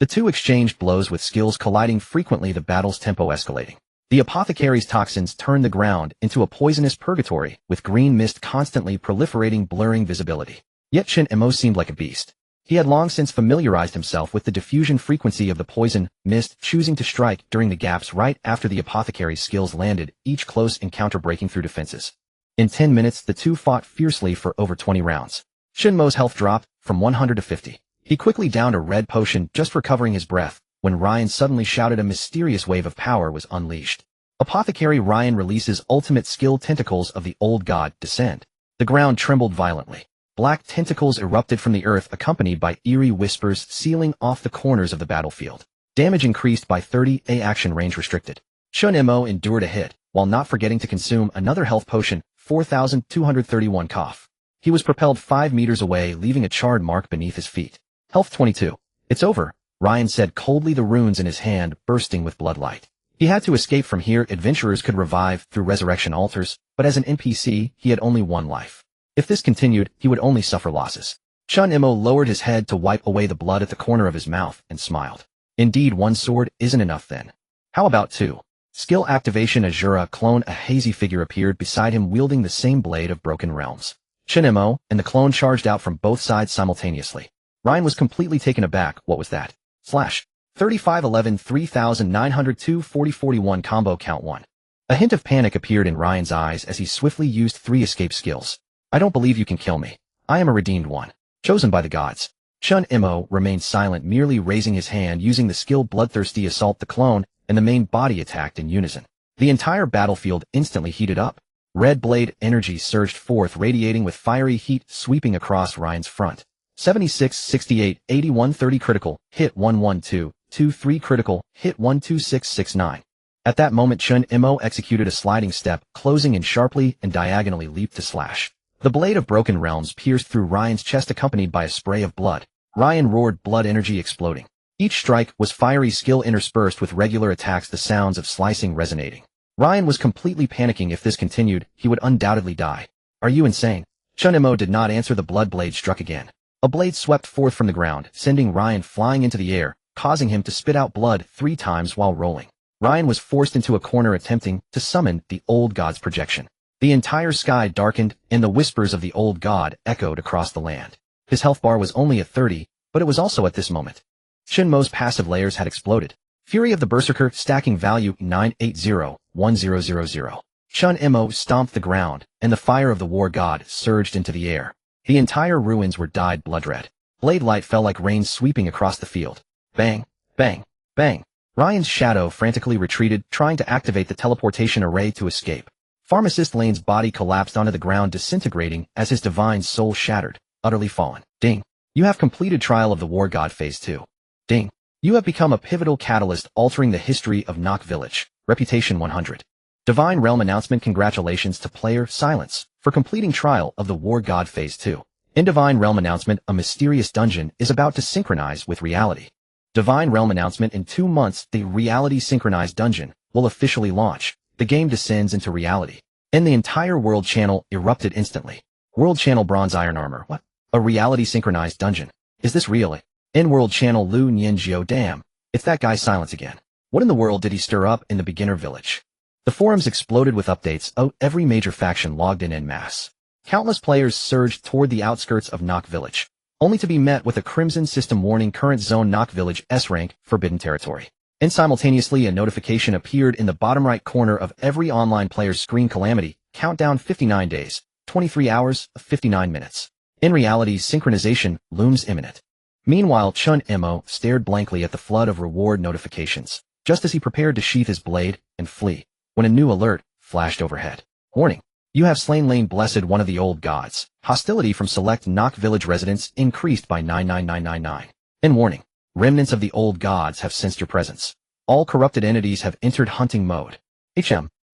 The two exchanged blows, with skills colliding frequently, the battle's tempo escalating. The apothecary's toxins turned the ground into a poisonous purgatory, with green mist constantly proliferating, blurring visibility. Yet Chen Mo seemed like a beast. He had long since familiarized himself with the diffusion frequency of the poison mist, choosing to strike during the gaps right after the apothecary's skills landed, each close encounter breaking through defenses. In 10 minutes, the two fought fiercely for over 20 rounds. Chen Mo's health dropped from 100 to 50. He quickly downed a red potion, just recovering his breath, when Ryan suddenly shouted. A mysterious wave of power was unleashed. Apothecary Ryan releases ultimate skill. Tentacles of the old god descend. The ground trembled violently. Black tentacles erupted from the earth, accompanied by eerie whispers, sealing off the corners of the battlefield. Damage increased by 30. Action range restricted. Chen Mo endured a hit, while not forgetting to consume another health potion. 4,231 cough. He was propelled 5 meters away, leaving a charred mark beneath his feet. Health 22. It's over, Ryan said coldly, the runes in his hand bursting with bloodlight. He had to escape from here. Adventurers could revive through resurrection altars, but as an NPC, he had only one life. If this continued, he would only suffer losses. Chen Mo lowered his head to wipe away the blood at the corner of his mouth and smiled. Indeed, one sword isn't enough then. How about 2? Skill activation. A Shura clone, a hazy figure, appeared beside him, wielding the same blade of broken realms. Chen Mo and the clone charged out from both sides simultaneously. Ryan was completely taken aback. What was that? Slash. 3511 3902 4041 combo count 1. A hint of panic appeared in Ryan's eyes as he swiftly used 3 escape skills. I don't believe you can kill me. I am a redeemed one. Chosen by the gods. Chen Mo remained silent, merely raising his hand, using the skill Bloodthirsty Assault. The clone and the main body attacked in unison. The entire battlefield instantly heated up. Red blade energy surged forth, radiating with fiery heat, sweeping across Ryan's front. 76, 68, 81, 30 critical, hit 112, 23 critical, hit 12669. At that moment, Chen Mo executed a sliding step, closing in sharply and diagonally leaped to slash. The blade of broken realms pierced through Ryan's chest, accompanied by a spray of blood. Ryan roared, blood energy exploding. Each strike was fiery skill interspersed with regular attacks, the sounds of slicing resonating. Ryan was completely panicking. If this continued, he would undoubtedly die. Are you insane? Chen Mo did not answer. The blood blade struck again. A blade swept forth from the ground, sending Ryan flying into the air, causing him to spit out blood 3 times while rolling. Ryan was forced into a corner, attempting to summon the old god's projection. The entire sky darkened, and the whispers of the old god echoed across the land. His health bar was only at 30, but it was also at this moment. Chen Mo's passive layers had exploded. Fury of the Berserker, stacking value 980-1000. Chen Mo stomped the ground, and the fire of the war god surged into the air. The entire ruins were dyed blood red. Blade light fell like rain sweeping across the field. Bang, bang, bang. Ryan's shadow frantically retreated, trying to activate the teleportation array to escape. Pharmacist Lane's body collapsed onto the ground, disintegrating as his divine soul shattered, utterly fallen. Ding. You have completed Trial of the War God Phase 2. Ding. You have become a pivotal catalyst altering the history of Nock Village. Reputation 100. Divine Realm announcement. Congratulations to player Silence for completing Trial of the War God Phase 2. In Divine Realm announcement, a mysterious dungeon is about to synchronize with reality. Divine Realm announcement. In 2 months, the reality synchronized dungeon will officially launch. The game descends into reality. And the entire World Channel erupted instantly. World Channel Bronze Iron Armor. What? A reality synchronized dungeon. Is this real? In World Channel Lu Nianjiu. Damn. It's that guy Silence again. What in the world did he stir up in the beginner village? The forums exploded with updates. Oh, every major faction logged in en masse. Countless players surged toward the outskirts of Nock Village, only to be met with a Crimson System warning: current zone Nock Village S-Rank, forbidden territory. And simultaneously a notification appeared in the bottom right corner of every online player's screen: calamity, countdown 59 days, 23 hours, 59 minutes. In reality, synchronization looms imminent. Meanwhile, Chen Mo stared blankly at the flood of reward notifications, just as he prepared to sheath his blade and flee, when a new alert flashed overhead. Warning. You have slain Lane Blessed, one of the old gods. Hostility from select Nock Village residents increased by 99999. In warning. Remnants of the old gods have sensed your presence. All corrupted entities have entered hunting mode.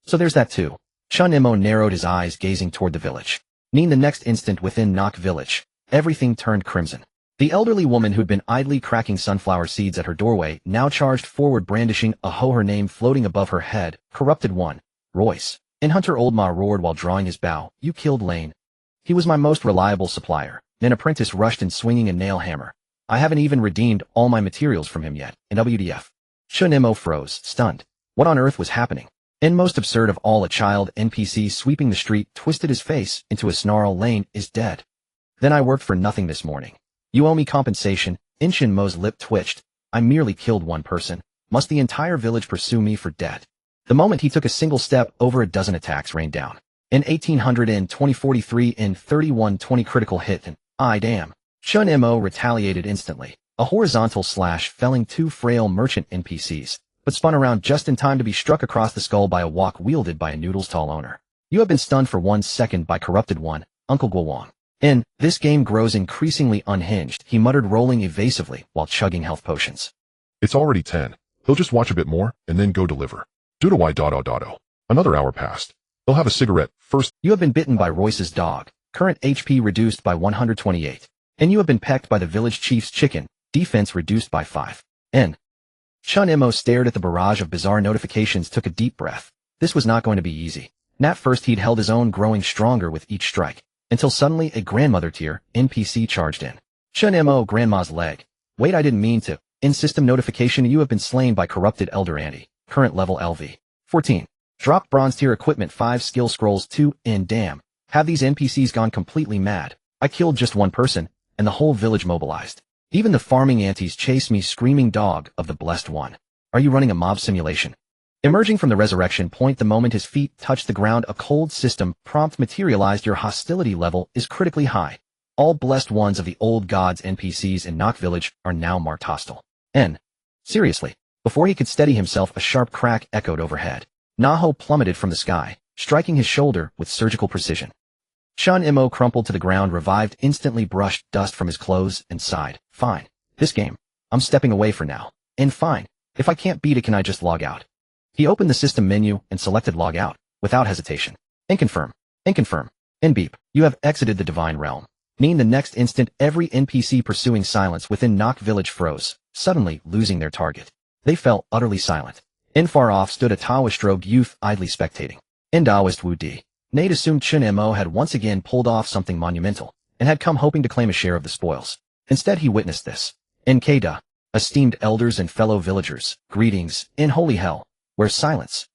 So there's that too. Chen Mo narrowed his eyes, gazing toward the village. The next instant within Nock Village, everything turned crimson. The elderly woman who'd been idly cracking sunflower seeds at her doorway now charged forward, brandishing a hoe, her name floating above her head. Corrupted one. Royce. And Hunter Oldma roared while drawing his bow. You killed Lane. He was my most reliable supplier. An apprentice rushed in, swinging a nail hammer. I haven't even redeemed all my materials from him yet. In WDF. Chen Mo froze, stunned. What on earth was happening? And most absurd of all, a child NPC sweeping the street twisted his face into a snarl. Lane is dead. Then I worked for nothing this morning. You owe me compensation. Chen Mo's lip twitched. I merely killed one person. Must the entire village pursue me for debt? The moment he took a single step, over a dozen attacks rained down. In 1800 and 2043 in 3120 critical hit, and damn. Chen Mo retaliated instantly. A horizontal slash felling 2 frail merchant NPCs, but spun around just in time to be struck across the skull by a wok wielded by a noodles-tall owner. You have been stunned for 1 second by corrupted one, Uncle Guowang. This game grows increasingly unhinged, he muttered, rolling evasively while chugging health potions. It's already 10. He'll just watch a bit more, and then go deliver. Doo-doo. Another hour passed. He'll have a cigarette first. You have been bitten by Royce's dog. Current HP reduced by 128. And you have been pecked by the village chief's chicken. Defense reduced by 5. Chen Mo stared at the barrage of bizarre notifications, took a deep breath. This was not going to be easy. At first he'd held his own, growing stronger with each strike, until suddenly a grandmother tier NPC charged in. Chen Mo, grandma's leg. Wait, I didn't mean to. In system notification, you have been slain by corrupted elder auntie. Current level LV. 14. Dropped bronze tier equipment 5 skill scrolls 2. And damn. Have these NPCs gone completely mad? I killed just one person, and the whole village mobilized. Even the farming aunties chase me, screaming dog of the blessed one. Are you running a mob simulation? Emerging from the resurrection point the moment his feet touched the ground, a cold system prompt materialized. Your hostility level is critically high. All blessed ones of the old gods NPCs in Nock Village are now marked hostile. Seriously. Before he could steady himself, a sharp crack echoed overhead. Naho plummeted from the sky, striking his shoulder with surgical precision. Chen Mo crumpled to the ground, revived, instantly brushed dust from his clothes, and sighed. Fine. This game. I'm stepping away for now. And fine. If I can't beat it, can I just log out? He opened the system menu and selected log out, without hesitation. And confirm. And confirm. And beep. You have exited the Divine Realm. The next instant, every NPC pursuing Silence within Nock Village froze, suddenly losing their target. They fell utterly silent. Far off stood a Taoist-robed youth idly spectating. Daoist Wu Di. Nate assumed Chen Mo had once again pulled off something monumental, and had come hoping to claim a share of the spoils. Instead he witnessed this. Nkda. Esteemed elders and fellow villagers, greetings, in holy hell. Where's Silence?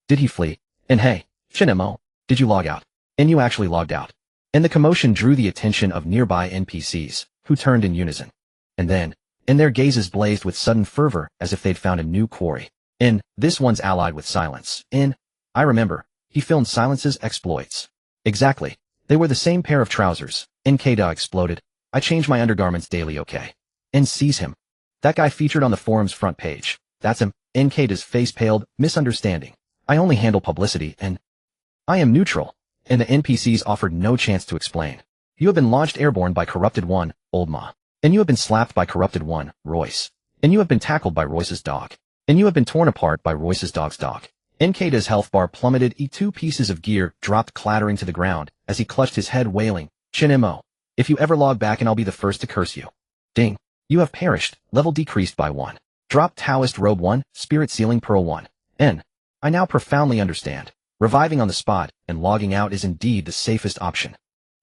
Did he flee? And hey, Chen Mo, did you log out? And you actually logged out. And the commotion drew the attention of nearby NPCs, who turned in unison. And then, their gazes blazed with sudden fervor as if they'd found a new quarry. This one's allied with Silence. I remember. He filmed Silence's exploits. Exactly. They were the same pair of trousers. NK-da exploded. I change my undergarments daily, okay? N sees him. That guy featured on the forum's front page. That's him. NK-da's face paled. Misunderstanding. I only handle publicity, and I am neutral. And the NPCs offered no chance to explain. You have been launched airborne by Corrupted One, Old Ma. And you have been slapped by Corrupted One, Royce. And you have been tackled by Royce's dog. And you have been torn apart by Royce's dog's dog. NK-da's health bar plummeted. 2 pieces of gear dropped clattering to the ground as he clutched his head, wailing, Chen Mo. If you ever log back and I'll be the first to curse you. Ding. You have perished. Level decreased by 1. Drop Taoist Robe 1, Spirit Sealing Pearl 1. N. I now profoundly understand. Reviving on the spot and logging out is indeed the safest option.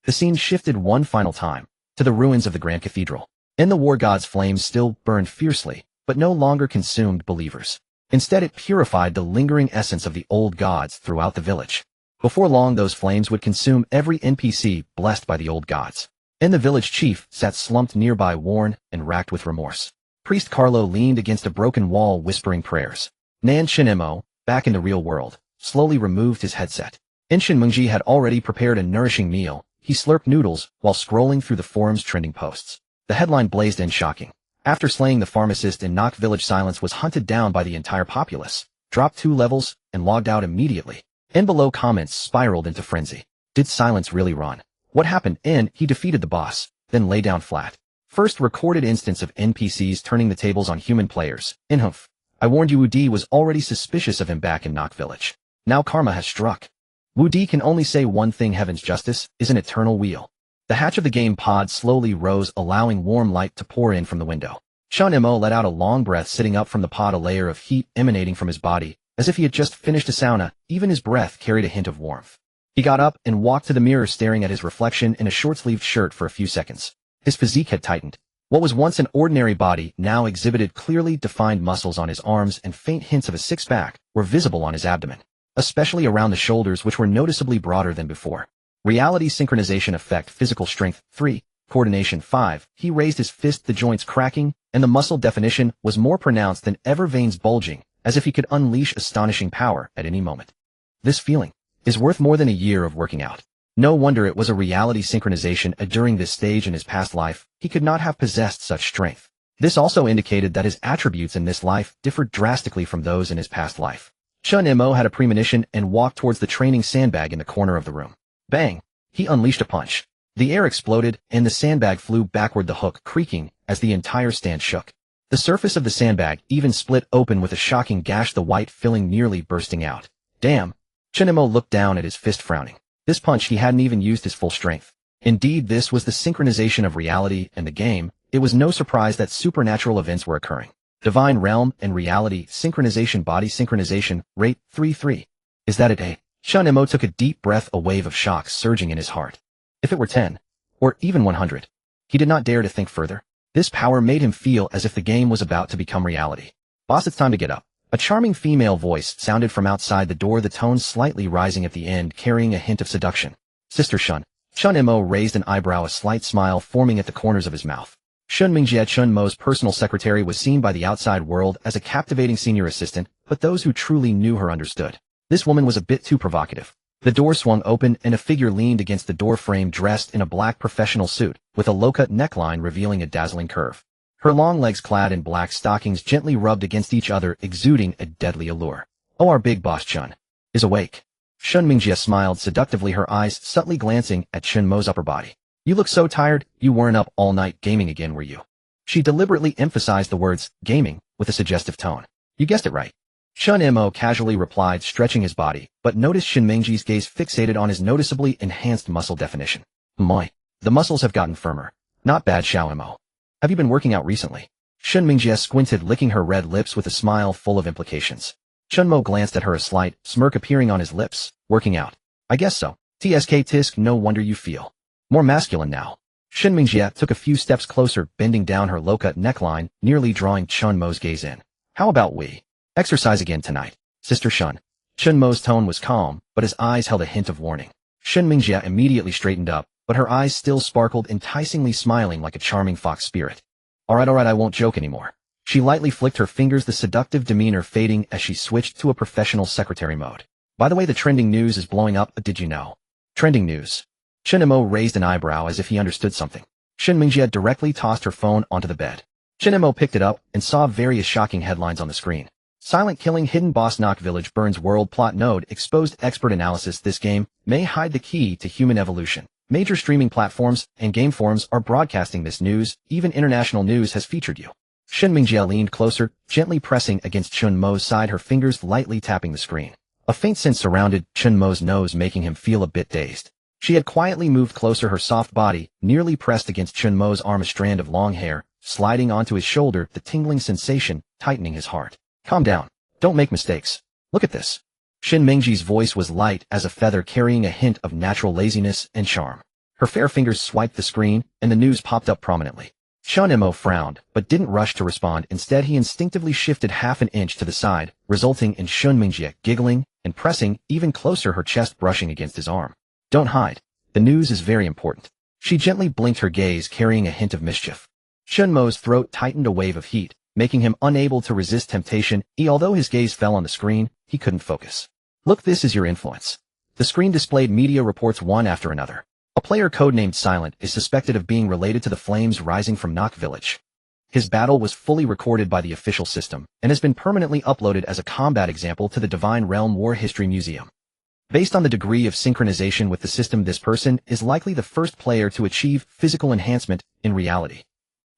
The scene shifted one final time to the ruins of the Grand Cathedral. In the war god's flames still burned fiercely, but no longer consumed believers. Instead, it purified the lingering essence of the old gods throughout the village. Before long, those flames would consume every NPC blessed by the old gods. And the village chief sat slumped nearby, worn and racked with remorse. Priest Carlo leaned against a broken wall, whispering prayers. Nan Chen Mo, back in the real world, slowly removed his headset. Chen Mengji had already prepared a nourishing meal. He slurped noodles while scrolling through the forum's trending posts. The headline blazed in shocking. After slaying the pharmacist in Nock Village, Silence was hunted down by the entire populace, dropped 2 levels, and logged out immediately. And below, comments spiraled into frenzy. Did Silence really run? What happened? He defeated the boss, then lay down flat. First recorded instance of NPCs turning the tables on human players. Humph. I warned you, Wu Di was already suspicious of him back in Nock Village. Now karma has struck. Wu Di can only say one thing: heaven's justice is an eternal wheel. The hatch of the game pod slowly rose, allowing warm light to pour in from the window. Chen Mo let out a long breath, sitting up from the pod, a layer of heat emanating from his body, as if he had just finished a sauna. Even his breath carried a hint of warmth. He got up and walked to the mirror, staring at his reflection in a short-sleeved shirt for a few seconds. His physique had tightened. What was once an ordinary body now exhibited clearly defined muscles on his arms, and faint hints of a six-pack were visible on his abdomen, especially around the shoulders, which were noticeably broader than before. Reality synchronization effect: physical strength 3, coordination 5. He raised his fist, the joints cracking, and the muscle definition was more pronounced than ever, veins bulging, as if he could unleash astonishing power at any moment. This feeling is worth more than a year of working out. No wonder it was a reality synchronization. During this stage in his past life, he could not have possessed such strength. This also indicated that his attributes in this life differed drastically from those in his past life. Chen Mo had a premonition and walked towards the training sandbag in the corner of the room. Bang! He unleashed a punch. The air exploded, and the sandbag flew backward, the hook creaking as the entire stand shook. The surface of the sandbag even split open with a shocking gash, the white filling nearly bursting out. Damn! Chen Mo looked down at his fist, frowning. This punch, he hadn't even used his full strength. Indeed, this was the synchronization of reality and the game. It was no surprise that supernatural events were occurring. Divine realm and reality synchronization, body synchronization, rate 3-3. Is that it? Chen Mo took a deep breath, a wave of shock surging in his heart. If it were 10, or even 100, he did not dare to think further. This power made him feel as if the game was about to become reality. Boss, it's time to get up. A charming female voice sounded from outside the door, the tone slightly rising at the end, carrying a hint of seduction. Sister Shun. Chen Mo raised an eyebrow, a slight smile forming at the corners of his mouth. Shun Mingjie, Chen Mo's personal secretary, was seen by the outside world as a captivating senior assistant, but those who truly knew her understood. This woman was a bit too provocative. The door swung open and a figure leaned against the door frame, dressed in a black professional suit, with a low-cut neckline revealing a dazzling curve. Her long legs, clad in black stockings, gently rubbed against each other, exuding a deadly allure. Oh, our big boss Chun is awake. Shun Mingjie smiled seductively, her eyes subtly glancing at Chen Mo's upper body. You look so tired. You weren't up all night gaming again, were you? She deliberately emphasized the words gaming with a suggestive tone. You guessed it right. Chen Mo casually replied, stretching his body, but noticed Shin Mingjie's gaze fixated on his noticeably enhanced muscle definition. My, the muscles have gotten firmer. Not bad, Xiao Mo. Have you been working out recently? Shin Mingjie squinted, licking her red lips with a smile full of implications. Chen Mo glanced at her, a slight smirk appearing on his lips. Working out? I guess so. TSK tisk, no wonder you feel more masculine now. Shin Mingjie took a few steps closer, bending down her low-cut neckline, nearly drawing Chen Mo's gaze in. How about we exercise again tonight, Sister Shun? Chen Mo's tone was calm, but his eyes held a hint of warning. Shin Mingjie immediately straightened up, but her eyes still sparkled, enticingly, smiling like a charming fox spirit. Alright, I won't joke anymore. She lightly flicked her fingers, the seductive demeanor fading as she switched to a professional secretary mode. By the way, the trending news is blowing up. Did you know? Trending news. Chen Mo raised an eyebrow as if he understood something. Shen Mingjie directly tossed her phone onto the bed. Chen Mo picked it up and saw various shocking headlines on the screen. Silent killing hidden boss Nock Village burns world plot node exposed expert analysis. This game may hide the key to human evolution. Major streaming platforms and game forums are broadcasting this news. Even international news has featured you. Shen Mingjie leaned closer, gently pressing against Chen Mo's side, her fingers lightly tapping the screen. A faint scent surrounded Chen Mo's nose, making him feel a bit dazed. She had quietly moved closer, her soft body nearly pressed against Chen Mo's arm, a strand of long hair sliding onto his shoulder, the tingling sensation tightening his heart. Calm down. Don't make mistakes. Look at this. Shen Mingjie's voice was light as a feather, carrying a hint of natural laziness and charm. Her fair fingers swiped the screen, and the news popped up prominently. Chen Mo frowned, but didn't rush to respond. Instead, he instinctively shifted half an inch to the side, resulting in Shen Mingjie giggling and pressing even closer, her chest brushing against his arm. Don't hide. The news is very important. She gently blinked, her gaze carrying a hint of mischief. Chen Mo's throat tightened, a wave of heat, making him unable to resist temptation. Although his gaze fell on the screen, he couldn't focus. Look, this is your influence. The screen displayed media reports one after another. A player codenamed Silent is suspected of being related to the flames rising from Nock Village. His battle was fully recorded by the official system and has been permanently uploaded as a combat example to the Divine Realm War History Museum. Based on the degree of synchronization with the system, this person is likely the first player to achieve physical enhancement in reality.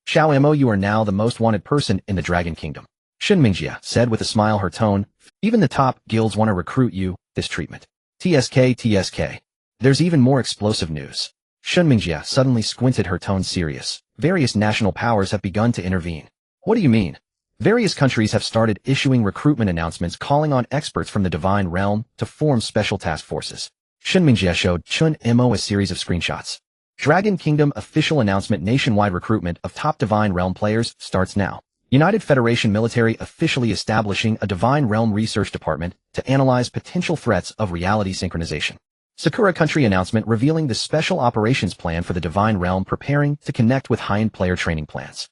Xiao Mo, you are now the most wanted person in the Dragon Kingdom. Shen Mingjie said with a smile, her tone. Even the top guilds want to recruit you. This treatment. TSK. There's even more explosive news. Shen Mingjie suddenly squinted, her tone serious. Various national powers have begun to intervene. What do you mean? Various countries have started issuing recruitment announcements calling on experts from the Divine Realm to form special task forces. Shen Mingjie showed Chen Mo a series of screenshots. Dragon Kingdom official announcement: nationwide recruitment of top Divine Realm players starts now. United Federation military officially establishing a Divine Realm research department to analyze potential threats of reality synchronization. Sakura country announcement revealing the special operations plan for the Divine Realm, preparing to connect with high-end player training plans.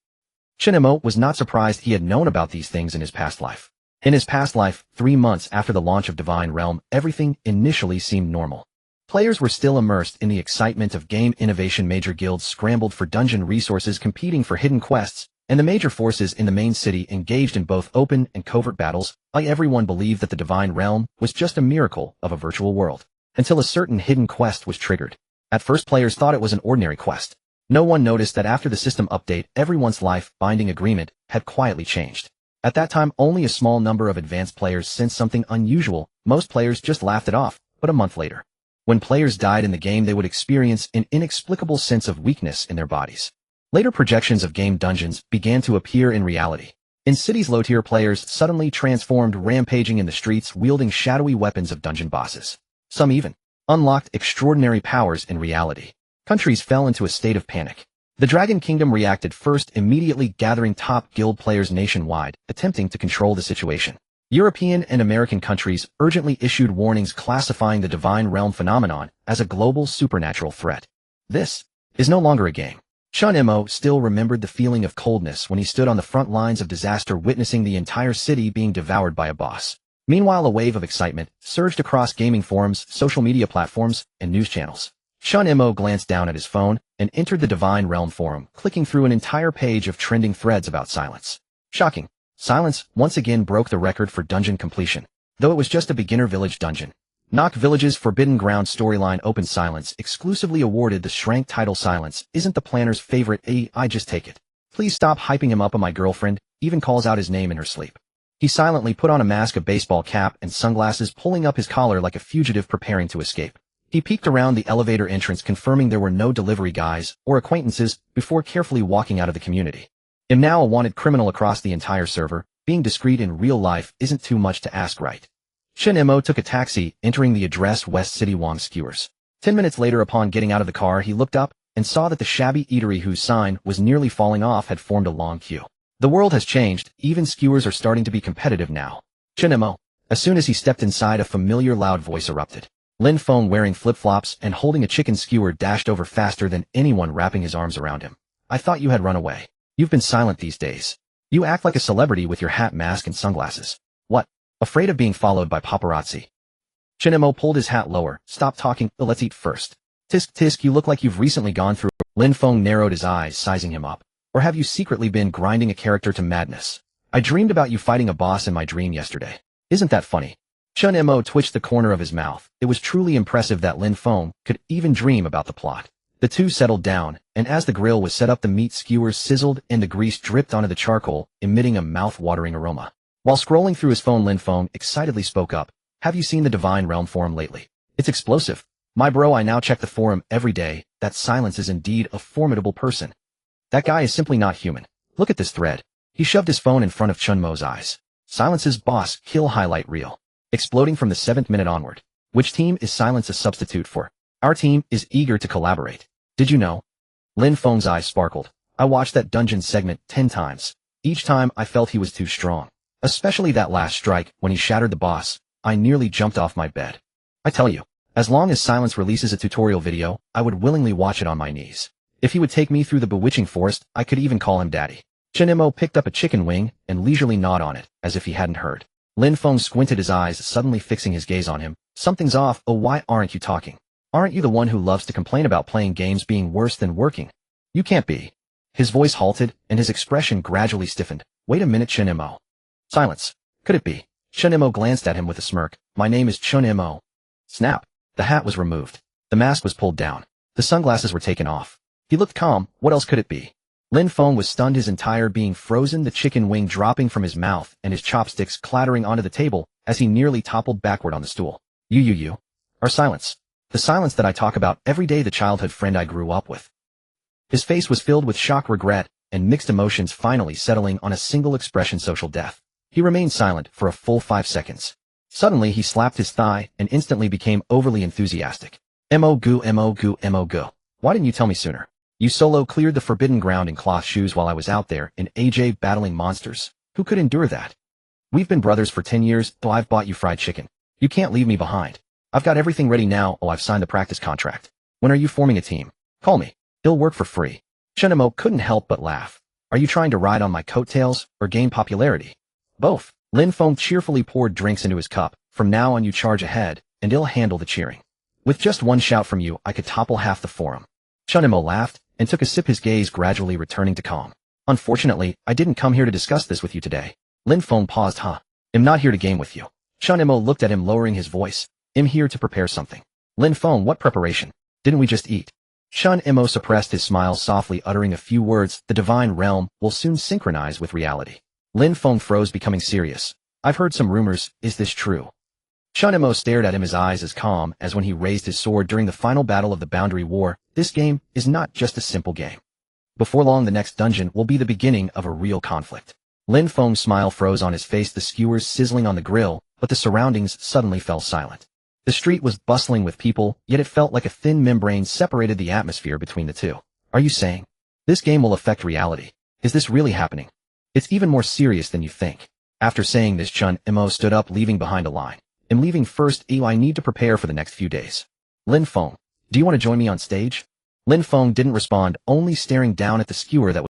Chen Mo was not surprised. He had known about these things in his past life. In his past life, 3 months after the launch of Divine Realm, everything initially seemed normal. Players were still immersed in the excitement of game innovation. Major guilds scrambled for dungeon resources, competing for hidden quests, and the major forces in the main city engaged in both open and covert battles. Everyone believed that the Divine Realm was just a miracle of a virtual world, until a certain hidden quest was triggered. At first, players thought it was an ordinary quest. No one noticed that after the system update, everyone's life-binding agreement had quietly changed. At that time, only a small number of advanced players sensed something unusual. Most players just laughed it off, but a month later, when players died in the game, they would experience an inexplicable sense of weakness in their bodies. Later, projections of game dungeons began to appear in reality. In cities, low-tier players suddenly transformed, rampaging in the streets, wielding shadowy weapons of dungeon bosses. Some even unlocked extraordinary powers in reality. Countries fell into a state of panic. The Dragon Kingdom reacted first, immediately gathering top guild players nationwide, attempting to control the situation. European and American countries urgently issued warnings, classifying the Divine Realm phenomenon as a global supernatural threat. This is no longer a game. Chen Mo still remembered the feeling of coldness when he stood on the front lines of disaster, witnessing the entire city being devoured by a boss. Meanwhile, a wave of excitement surged across gaming forums, social media platforms, and news channels. Chen Mo glanced down at his phone and entered the Divine Realm forum, clicking through an entire page of trending threads about Silence. Shocking. Silence once again broke the record for dungeon completion, though it was just a beginner village dungeon. Nock Village's Forbidden Ground storyline opened. Silence exclusively awarded the S-Rank title. Silence isn't the planner's favorite. I just take it. Please stop hyping him up. My girlfriend even calls out his name in her sleep. He silently put on a mask, a baseball cap, and sunglasses, pulling up his collar like a fugitive preparing to escape. He peeked around the elevator entrance, confirming there were no delivery guys or acquaintances before carefully walking out of the community. I'm now a wanted criminal across the entire server. Being discreet in real life isn't too much to ask, right? Chen Mo took a taxi, entering the address West City Wong Skewers. 10 minutes later, upon getting out of the car, he looked up and saw that the shabby eatery, whose sign was nearly falling off, had formed a long queue. The world has changed. Even skewers are starting to be competitive now. Chen Mo. As soon as he stepped inside, a familiar loud voice erupted. Lin Feng, wearing flip-flops and holding a chicken skewer, dashed over faster than anyone, wrapping his arms around him. I thought you had run away. You've been silent these days. You act like a celebrity with your hat, mask, and sunglasses. What? Afraid of being followed by paparazzi? Chen Mo pulled his hat lower. Stop talking, let's eat first. Tisk tisk, you look like you've recently gone through. Lin Feng narrowed his eyes, sizing him up. Or have you secretly been grinding a character to madness? I dreamed about you fighting a boss in my dream yesterday. Isn't that funny? Chen Mo twitched the corner of his mouth. It was truly impressive that Lin Feng could even dream about the plot. The two settled down, and as the grill was set up, the meat skewers sizzled and the grease dripped onto the charcoal, emitting a mouth-watering aroma. While scrolling through his phone, Lin Feng excitedly spoke up. Have you seen the Divine Realm forum lately? It's explosive. My bro, I now check the forum every day. That Silence is indeed a formidable person. That guy is simply not human. Look at this thread. He shoved his phone in front of Chen Mo's eyes. Silence's boss kill highlight reel. Exploding from the 7th minute onward. Which team is Silence a substitute for? Our team is eager to collaborate. Did you know? Lin Feng's eyes sparkled. I watched that dungeon segment 10 times. Each time I felt he was too strong. Especially that last strike, when he shattered the boss. I nearly jumped off my bed. I tell you, as long as Silence releases a tutorial video, I would willingly watch it on my knees. If he would take me through the bewitching forest, I could even call him daddy. Chen Mo picked up a chicken wing and leisurely gnawed on it, as if he hadn't heard. Lin Feng squinted his eyes, suddenly fixing his gaze on him. Something's off. Oh, why aren't you talking? Aren't you the one who loves to complain about playing games being worse than working? You can't be. His voice halted, and his expression gradually stiffened. Wait a minute, Chen Mo. Silence. Could it be? Chen Mo glanced at him with a smirk. My name is Chen Mo. Snap. The hat was removed. The mask was pulled down. The sunglasses were taken off. He looked calm. What else could it be? Lin Feng was stunned, his entire being frozen, the chicken wing dropping from his mouth and his chopsticks clattering onto the table as he nearly toppled backward on the stool. You are Silence. The Silence that I talk about every day, the childhood friend I grew up with. His face was filled with shock, regret, and mixed emotions, finally settling on a single expression: social death. He remained silent for a full 5 seconds. Suddenly he slapped his thigh and instantly became overly enthusiastic. Mo goo, mo goo, mo goo. Why didn't you tell me sooner? You solo cleared the forbidden ground in cloth shoes while I was out there in AJ battling monsters. Who could endure that? We've been brothers for 10 years, though I've bought you fried chicken. You can't leave me behind. I've got everything ready now. Oh, I've signed the practice contract. When are you forming a team? Call me. It'll work for free. Chen Mo couldn't help but laugh. Are you trying to ride on my coattails or gain popularity? Both. Lin Feng cheerfully poured drinks into his cup. From now on you charge ahead, and I'll handle the cheering. With just one shout from you, I could topple half the forum. Chen Mo laughed and took a sip, his gaze gradually returning to calm. Unfortunately, I didn't come here to discuss this with you today. Lin Feng paused. I'm not here to game with you. Chen Mo looked at him, lowering his voice. I'm here to prepare something. Lin Feng, what preparation? Didn't we just eat? Chen Mo suppressed his smile, softly uttering a few words. The Divine Realm will soon synchronize with reality. Lin Feng froze, becoming serious. I've heard some rumors. Is this true? Chen Mo stared at him, his eyes as calm as when he raised his sword during the final battle of the Boundary War. This game is not just a simple game. Before long, the next dungeon will be the beginning of a real conflict. Lin Feng's smile froze on his face, the skewers sizzling on the grill, but the surroundings suddenly fell silent. The street was bustling with people, yet it felt like a thin membrane separated the atmosphere between the two. Are you saying this game will affect reality? Is this really happening? It's even more serious than you think. After saying this, Chen Mo stood up, leaving behind a line. I'm leaving first. I need to prepare for the next few days. Lin Feng, do you want to join me on stage? Lin Feng didn't respond, only staring down at the skewer that was.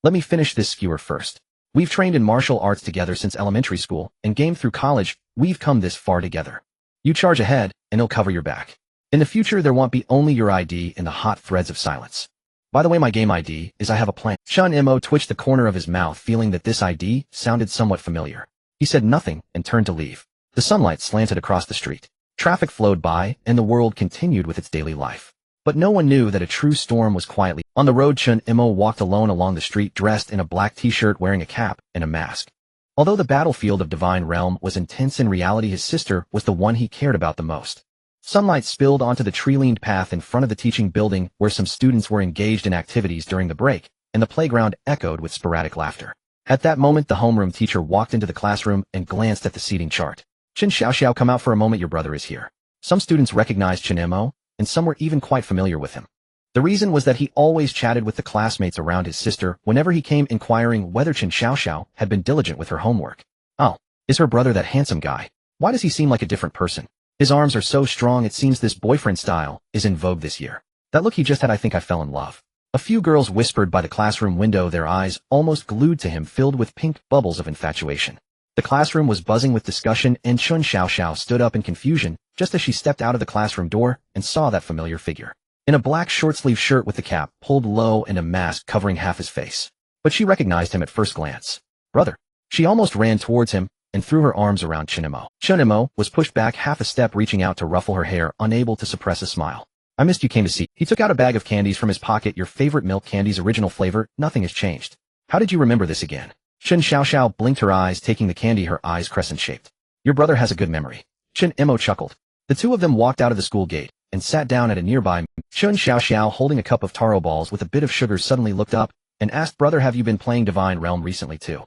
Let me finish this skewer first. We've trained in martial arts together since elementary school and gamed through college. We've come this far together. You charge ahead, and it'll cover your back. In the future, there won't be only your ID in the hot threads of silence. By the way, my game ID is I have a plan. Chen Mo twitched the corner of his mouth, feeling that this ID sounded somewhat familiar. He said nothing and turned to leave. The sunlight slanted across the street. Traffic flowed by, and the world continued with its daily life. But no one knew that a true storm was quietly on the road. Chen Mo walked alone along the street, dressed in a black t-shirt, wearing a cap and a mask. Although the battlefield of Divine Realm was intense, in reality his sister was the one he cared about the most. Sunlight spilled onto the tree-lined path in front of the teaching building, where some students were engaged in activities during the break, and the playground echoed with sporadic laughter. At that moment, the homeroom teacher walked into the classroom and glanced at the seating chart. Chen Xiaoxiao, come out for a moment, your brother is here. Some students recognized Chen Mo, and some were even quite familiar with him. The reason was that he always chatted with the classmates around his sister whenever he came, inquiring whether Chen Xiaoxiao had been diligent with her homework. Oh, is her brother that handsome guy? Why does he seem like a different person? His arms are so strong, it seems this boyfriend style is in vogue this year. That look he just had, I think I fell in love. A few girls whispered by the classroom window, their eyes almost glued to him, filled with pink bubbles of infatuation. The classroom was buzzing with discussion, and Chen Xiaoxiao stood up in confusion just as she stepped out of the classroom door and saw that familiar figure. in a black short-sleeve shirt with the cap pulled low and a mask covering half his face. But she recognized him at first glance. Brother. She almost ran towards him and threw her arms around Chen Mo. Chen Mo was pushed back half a step, reaching out to ruffle her hair, unable to suppress a smile. I missed you came to see. He took out a bag of candies from his pocket. Your favorite milk candies, original flavor, nothing has changed. How did you remember this again? Chen Xiaoxiao blinked her eyes, taking the candy, her eyes crescent-shaped. Your brother has a good memory. Chen Mo chuckled. The two of them walked out of the school gate and sat down at a nearby. Chen Xiaoxiao, holding a cup of taro balls with a bit of sugar, suddenly looked up and asked, Brother, have you been playing Divine Realm recently too?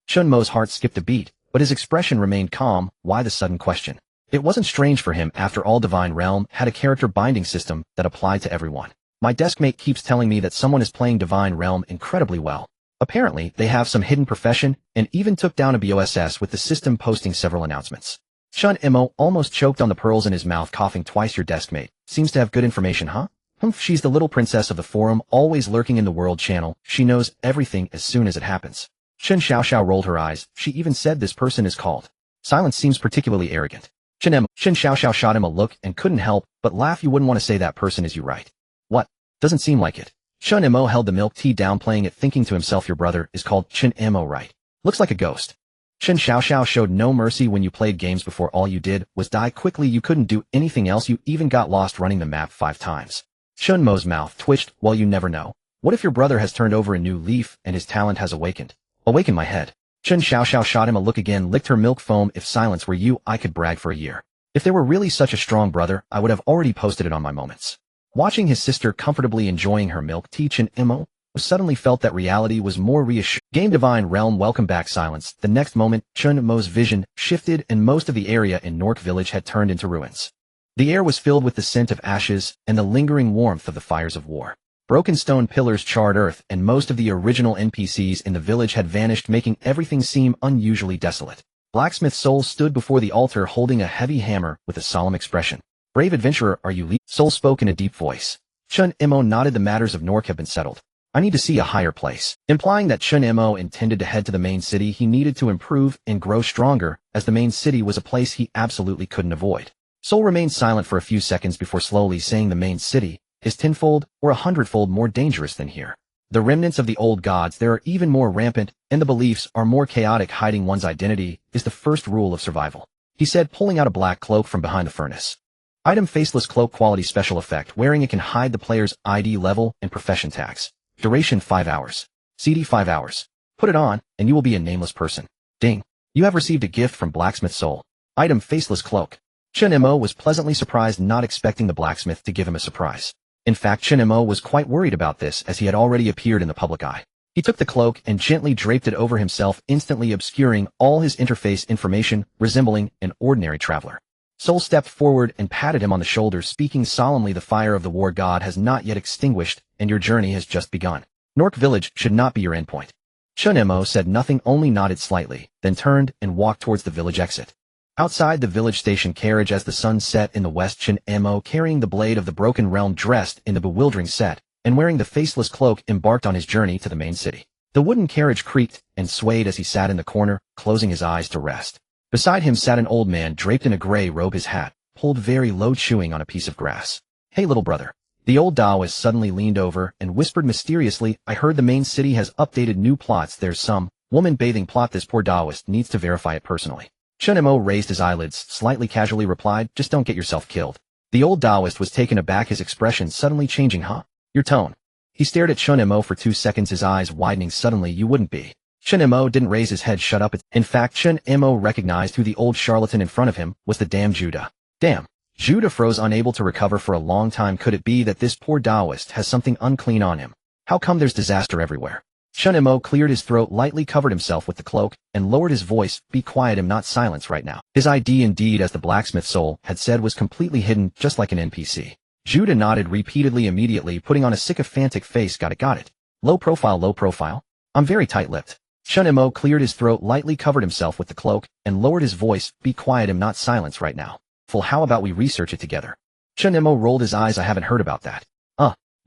Chen Mo's heart skipped a beat, but his expression remained calm. Why the sudden question? It wasn't strange for him. After all, Divine Realm had a character binding system that applied to everyone. My deskmate keeps telling me that someone is playing Divine Realm incredibly well. Apparently, they have some hidden profession and even took down a BOSS with the system posting several announcements. Chen Mo almost choked on the pearls in his mouth, coughing twice. Your deskmate seems to have good information, huh? She's the little princess of the forum, always lurking in the world channel. She knows everything as soon as it happens. Chen Xiaoxiao rolled her eyes. She even said this person is called. Silence seems particularly arrogant. Chen Xiaoxiao shot him a look and couldn't help but laugh. You wouldn't want to say that person is you, right? What? Doesn't seem like it. Chen Mo held the milk tea down, playing it, thinking to himself, your brother is called Chen Mo, right? Looks like a ghost. Chen Xiaoxiao showed no mercy when you played games before. All you did was die quickly. You couldn't do anything else. You even got lost running the map 5 times. Chen Mo's mouth twitched. Well, you never know. What if your brother has turned over a new leaf and his talent has awakened? Awaken my head. Chen Xiaoxiao shot him a look again, licked her milk foam. If silence were you, I could brag for a year. If there were really such a strong brother, I would have already posted it on my moments. Watching his sister comfortably enjoying her milk tea, Chen Mo suddenly felt that reality was more reassuring. Game Divine Realm, welcome back. Silence. The next moment, Chen Mo's vision shifted and most of the area in Nork Village had turned into ruins. The air was filled with the scent of ashes and the lingering warmth of the fires of war. Broken stone pillars, charred earth, and most of the original NPCs in the village had vanished, making everything seem unusually desolate. Blacksmith Soul stood before the altar holding a heavy hammer with a solemn expression. Brave adventurer, are you Soul spoke in a deep voice. Chen Mo nodded. The matters of Nork have been settled. I need to see a higher place. Implying that Chen Mo intended to head to the main city. He needed to improve and grow stronger, as the main city was a place he absolutely couldn't avoid. Soul remained silent for a few seconds before slowly saying, the main city is 10-fold or 100-fold more dangerous than here. The remnants of the old gods there are even more rampant, and the beliefs are more chaotic. Hiding one's identity is the first rule of survival, he said, pulling out a black cloak from behind the furnace. Item: faceless cloak, quality special effect. Wearing it can hide the player's ID level and profession tags. Duration 5 hours. CD 5 hours. Put it on, and you will be a nameless person. Ding. You have received a gift from Blacksmith Soul. Item: faceless cloak. Chen Mo was pleasantly surprised, not expecting the blacksmith to give him a surprise. In fact, Chen Mo was quite worried about this, as he had already appeared in the public eye. He took the cloak and gently draped it over himself, instantly obscuring all his interface information, resembling an ordinary traveler. Soul stepped forward and patted him on the shoulder, speaking solemnly, the fire of the war god has not yet extinguished, and your journey has just begun. Nork Village should not be your endpoint. Chen Mo said nothing, only nodded slightly, then turned and walked towards the village exit. Outside the village station carriage, as the sun set in the west, Chen Mo, carrying the blade of the broken realm, dressed in the bewildering set, and wearing the faceless cloak, embarked on his journey to the main city. The wooden carriage creaked and swayed as he sat in the corner, closing his eyes to rest. Beside him sat an old man draped in a gray robe, his hat pulled very low, chewing on a piece of grass. Hey little brother. The old Taoist suddenly leaned over and whispered mysteriously, I heard the main city has updated new plots. There's some woman bathing plot. This poor Taoist needs to verify it personally. Chen Mo raised his eyelids, slightly casually replied, just don't get yourself killed. The old Taoist was taken aback, his expression suddenly changing. Huh? Your tone. He stared at Chen Mo for 2 seconds, his eyes widening suddenly. You wouldn't be. Chen Mo didn't raise his head. Shut up. In fact, Chen Mo recognized who the old charlatan in front of him was, the damn Judah. Damn. Judah froze, unable to recover for a long time. Could it be that this poor Taoist has something unclean on him? How come there's disaster everywhere? Chen Mo cleared his throat, lightly covered himself with the cloak, and lowered his voice. Be quiet, I'm not silence right now. His ID, indeed, as the blacksmith Soul had said, was completely hidden, just like an NPC. Judah nodded repeatedly, immediately putting on a sycophantic face. Got it. Low profile, low profile. I'm very tight-lipped. Chen Mo cleared his throat, lightly covered himself with the cloak, and lowered his voice. Be quiet, I'm not silence right now. Full, how about we research it together? Chen Mo rolled his eyes. I haven't heard about that.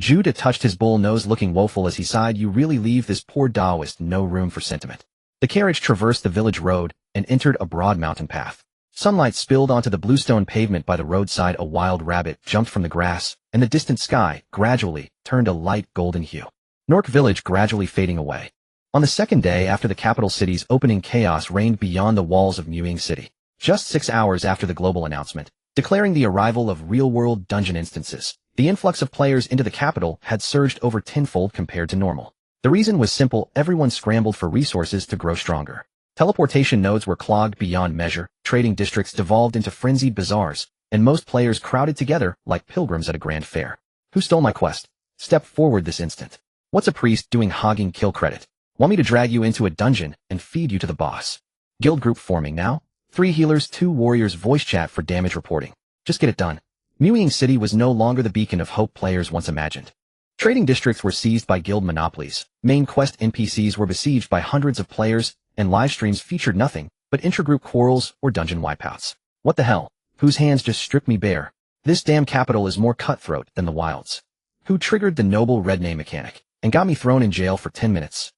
Judah touched his bull nose, looking woeful as he sighed. You really leave this poor Taoist no room for sentiment. The carriage traversed the village road and entered a broad mountain path. Sunlight spilled onto the bluestone pavement by the roadside. A wild rabbit jumped from the grass, and the distant sky, gradually, turned a light golden hue. Nork Village gradually fading away. On the second day after the capital city's opening, chaos reigned beyond the walls of Muying City. Just 6 hours after the global announcement, declaring the arrival of real-world dungeon instances, the influx of players into the capital had surged over tenfold compared to normal. The reason was simple: everyone scrambled for resources to grow stronger. Teleportation nodes were clogged beyond measure, trading districts devolved into frenzied bazaars, and most players crowded together like pilgrims at a grand fair. Who stole my quest? Step forward this instant. What's a priest doing hogging kill credit? Want me to drag you into a dungeon and feed you to the boss? Guild group forming now? 3 healers, 2 warriors, voice chat for damage reporting. Just get it done. Muying City was no longer the beacon of hope players once imagined. Trading districts were seized by guild monopolies, main quest NPCs were besieged by hundreds of players, and live streams featured nothing but intragroup quarrels or dungeon wipeouts. What the hell? Whose hands just stripped me bare? This damn capital is more cutthroat than the wilds. Who triggered the noble red name mechanic and got me thrown in jail for 10 minutes?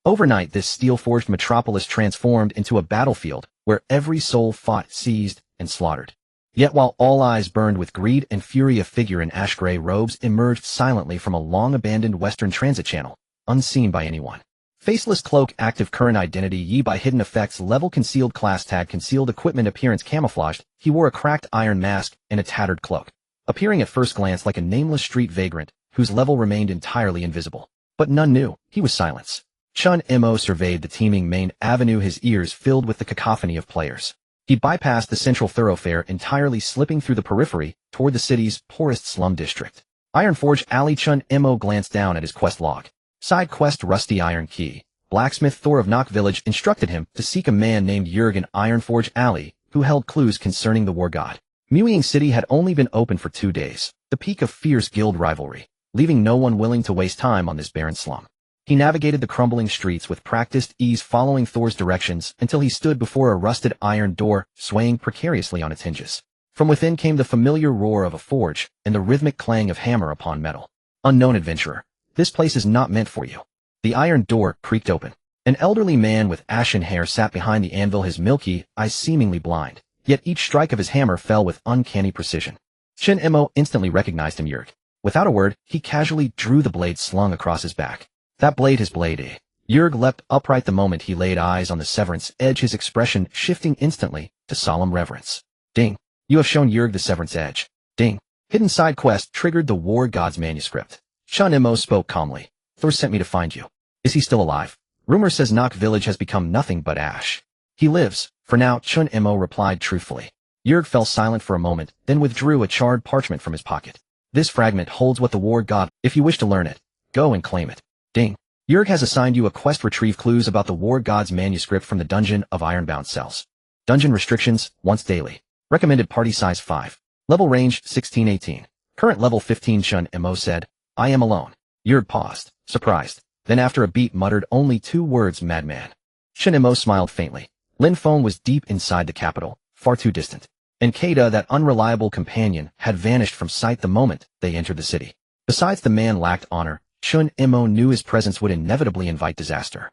Overnight, this steel-forged metropolis transformed into a battlefield where every soul fought, seized, and slaughtered. Yet while all eyes burned with greed and fury, a figure in ash-gray robes emerged silently from a long-abandoned western transit channel, unseen by anyone. Faceless cloak, active current identity, Yi by hidden effects, level concealed, class tag concealed, equipment appearance camouflaged. He wore a cracked iron mask and a tattered cloak, appearing at first glance like a nameless street vagrant whose level remained entirely invisible. But none knew he was silence. Chen Mo surveyed the teeming main avenue, his ears filled with the cacophony of players. He bypassed the central thoroughfare entirely, slipping through the periphery toward the city's poorest slum district. Ironforge Alley. Chen Mo glanced down at his quest log. Side quest: Rusty Iron Key. Blacksmith Thor of Nock Village instructed him to seek a man named Jurgen. Ironforge Alley, who held clues concerning the war god. Muying City had only been open for 2 days, the peak of fierce guild rivalry, leaving no one willing to waste time on this barren slum. He navigated the crumbling streets with practiced ease, following Thor's directions until he stood before a rusted iron door, swaying precariously on its hinges. From within came the familiar roar of a forge and the rhythmic clang of hammer upon metal. Unknown adventurer, this place is not meant for you. The iron door creaked open. An elderly man with ashen hair sat behind the anvil, his milky eyes seemingly blind, yet each strike of his hammer fell with uncanny precision. Chen Mo instantly recognized him. Jurg. Without a word, he casually drew the blade slung across his back. That blade, his blade. Jurg leapt upright the moment he laid eyes on the severance edge, his expression shifting instantly to solemn reverence. Ding. You have shown Jurg the severance edge. Ding. Hidden side quest triggered: the war god's manuscript. Chen Mo spoke calmly. Thor sent me to find you. Is he still alive? Rumor says Nock Village has become nothing but ash. He lives, for now, Chen Mo replied truthfully. Jurg fell silent for a moment, then withdrew a charred parchment from his pocket. This fragment holds what the war god. If you wish to learn it, go and claim it. Ding. Jurg has assigned you a quest: retrieve clues about the war god's manuscript from the dungeon of ironbound cells. Dungeon restrictions: once daily. Recommended party size 5. Level range 16-18. Current level 15. Chen Mo said, I am alone. Jurg paused, surprised, then after a beat muttered only 2 words: madman. Chen Mo smiled faintly. Lin Feng was deep inside the capital, far too distant. And Kada, that unreliable companion, had vanished from sight the moment they entered the city. Besides, the man lacked honor. Chen Mo knew his presence would inevitably invite disaster.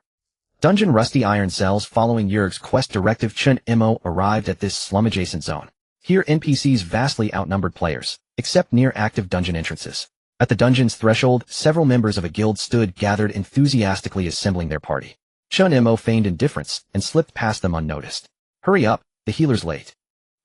Dungeon rusty iron cells. Following Jurg's quest directive, Chen Mo arrived at this slum-adjacent zone. Here NPCs vastly outnumbered players, except near active dungeon entrances. At the dungeon's threshold, several members of a guild stood gathered, enthusiastically assembling their party. Chen Mo feigned indifference and slipped past them unnoticed. Hurry up, the healer's late.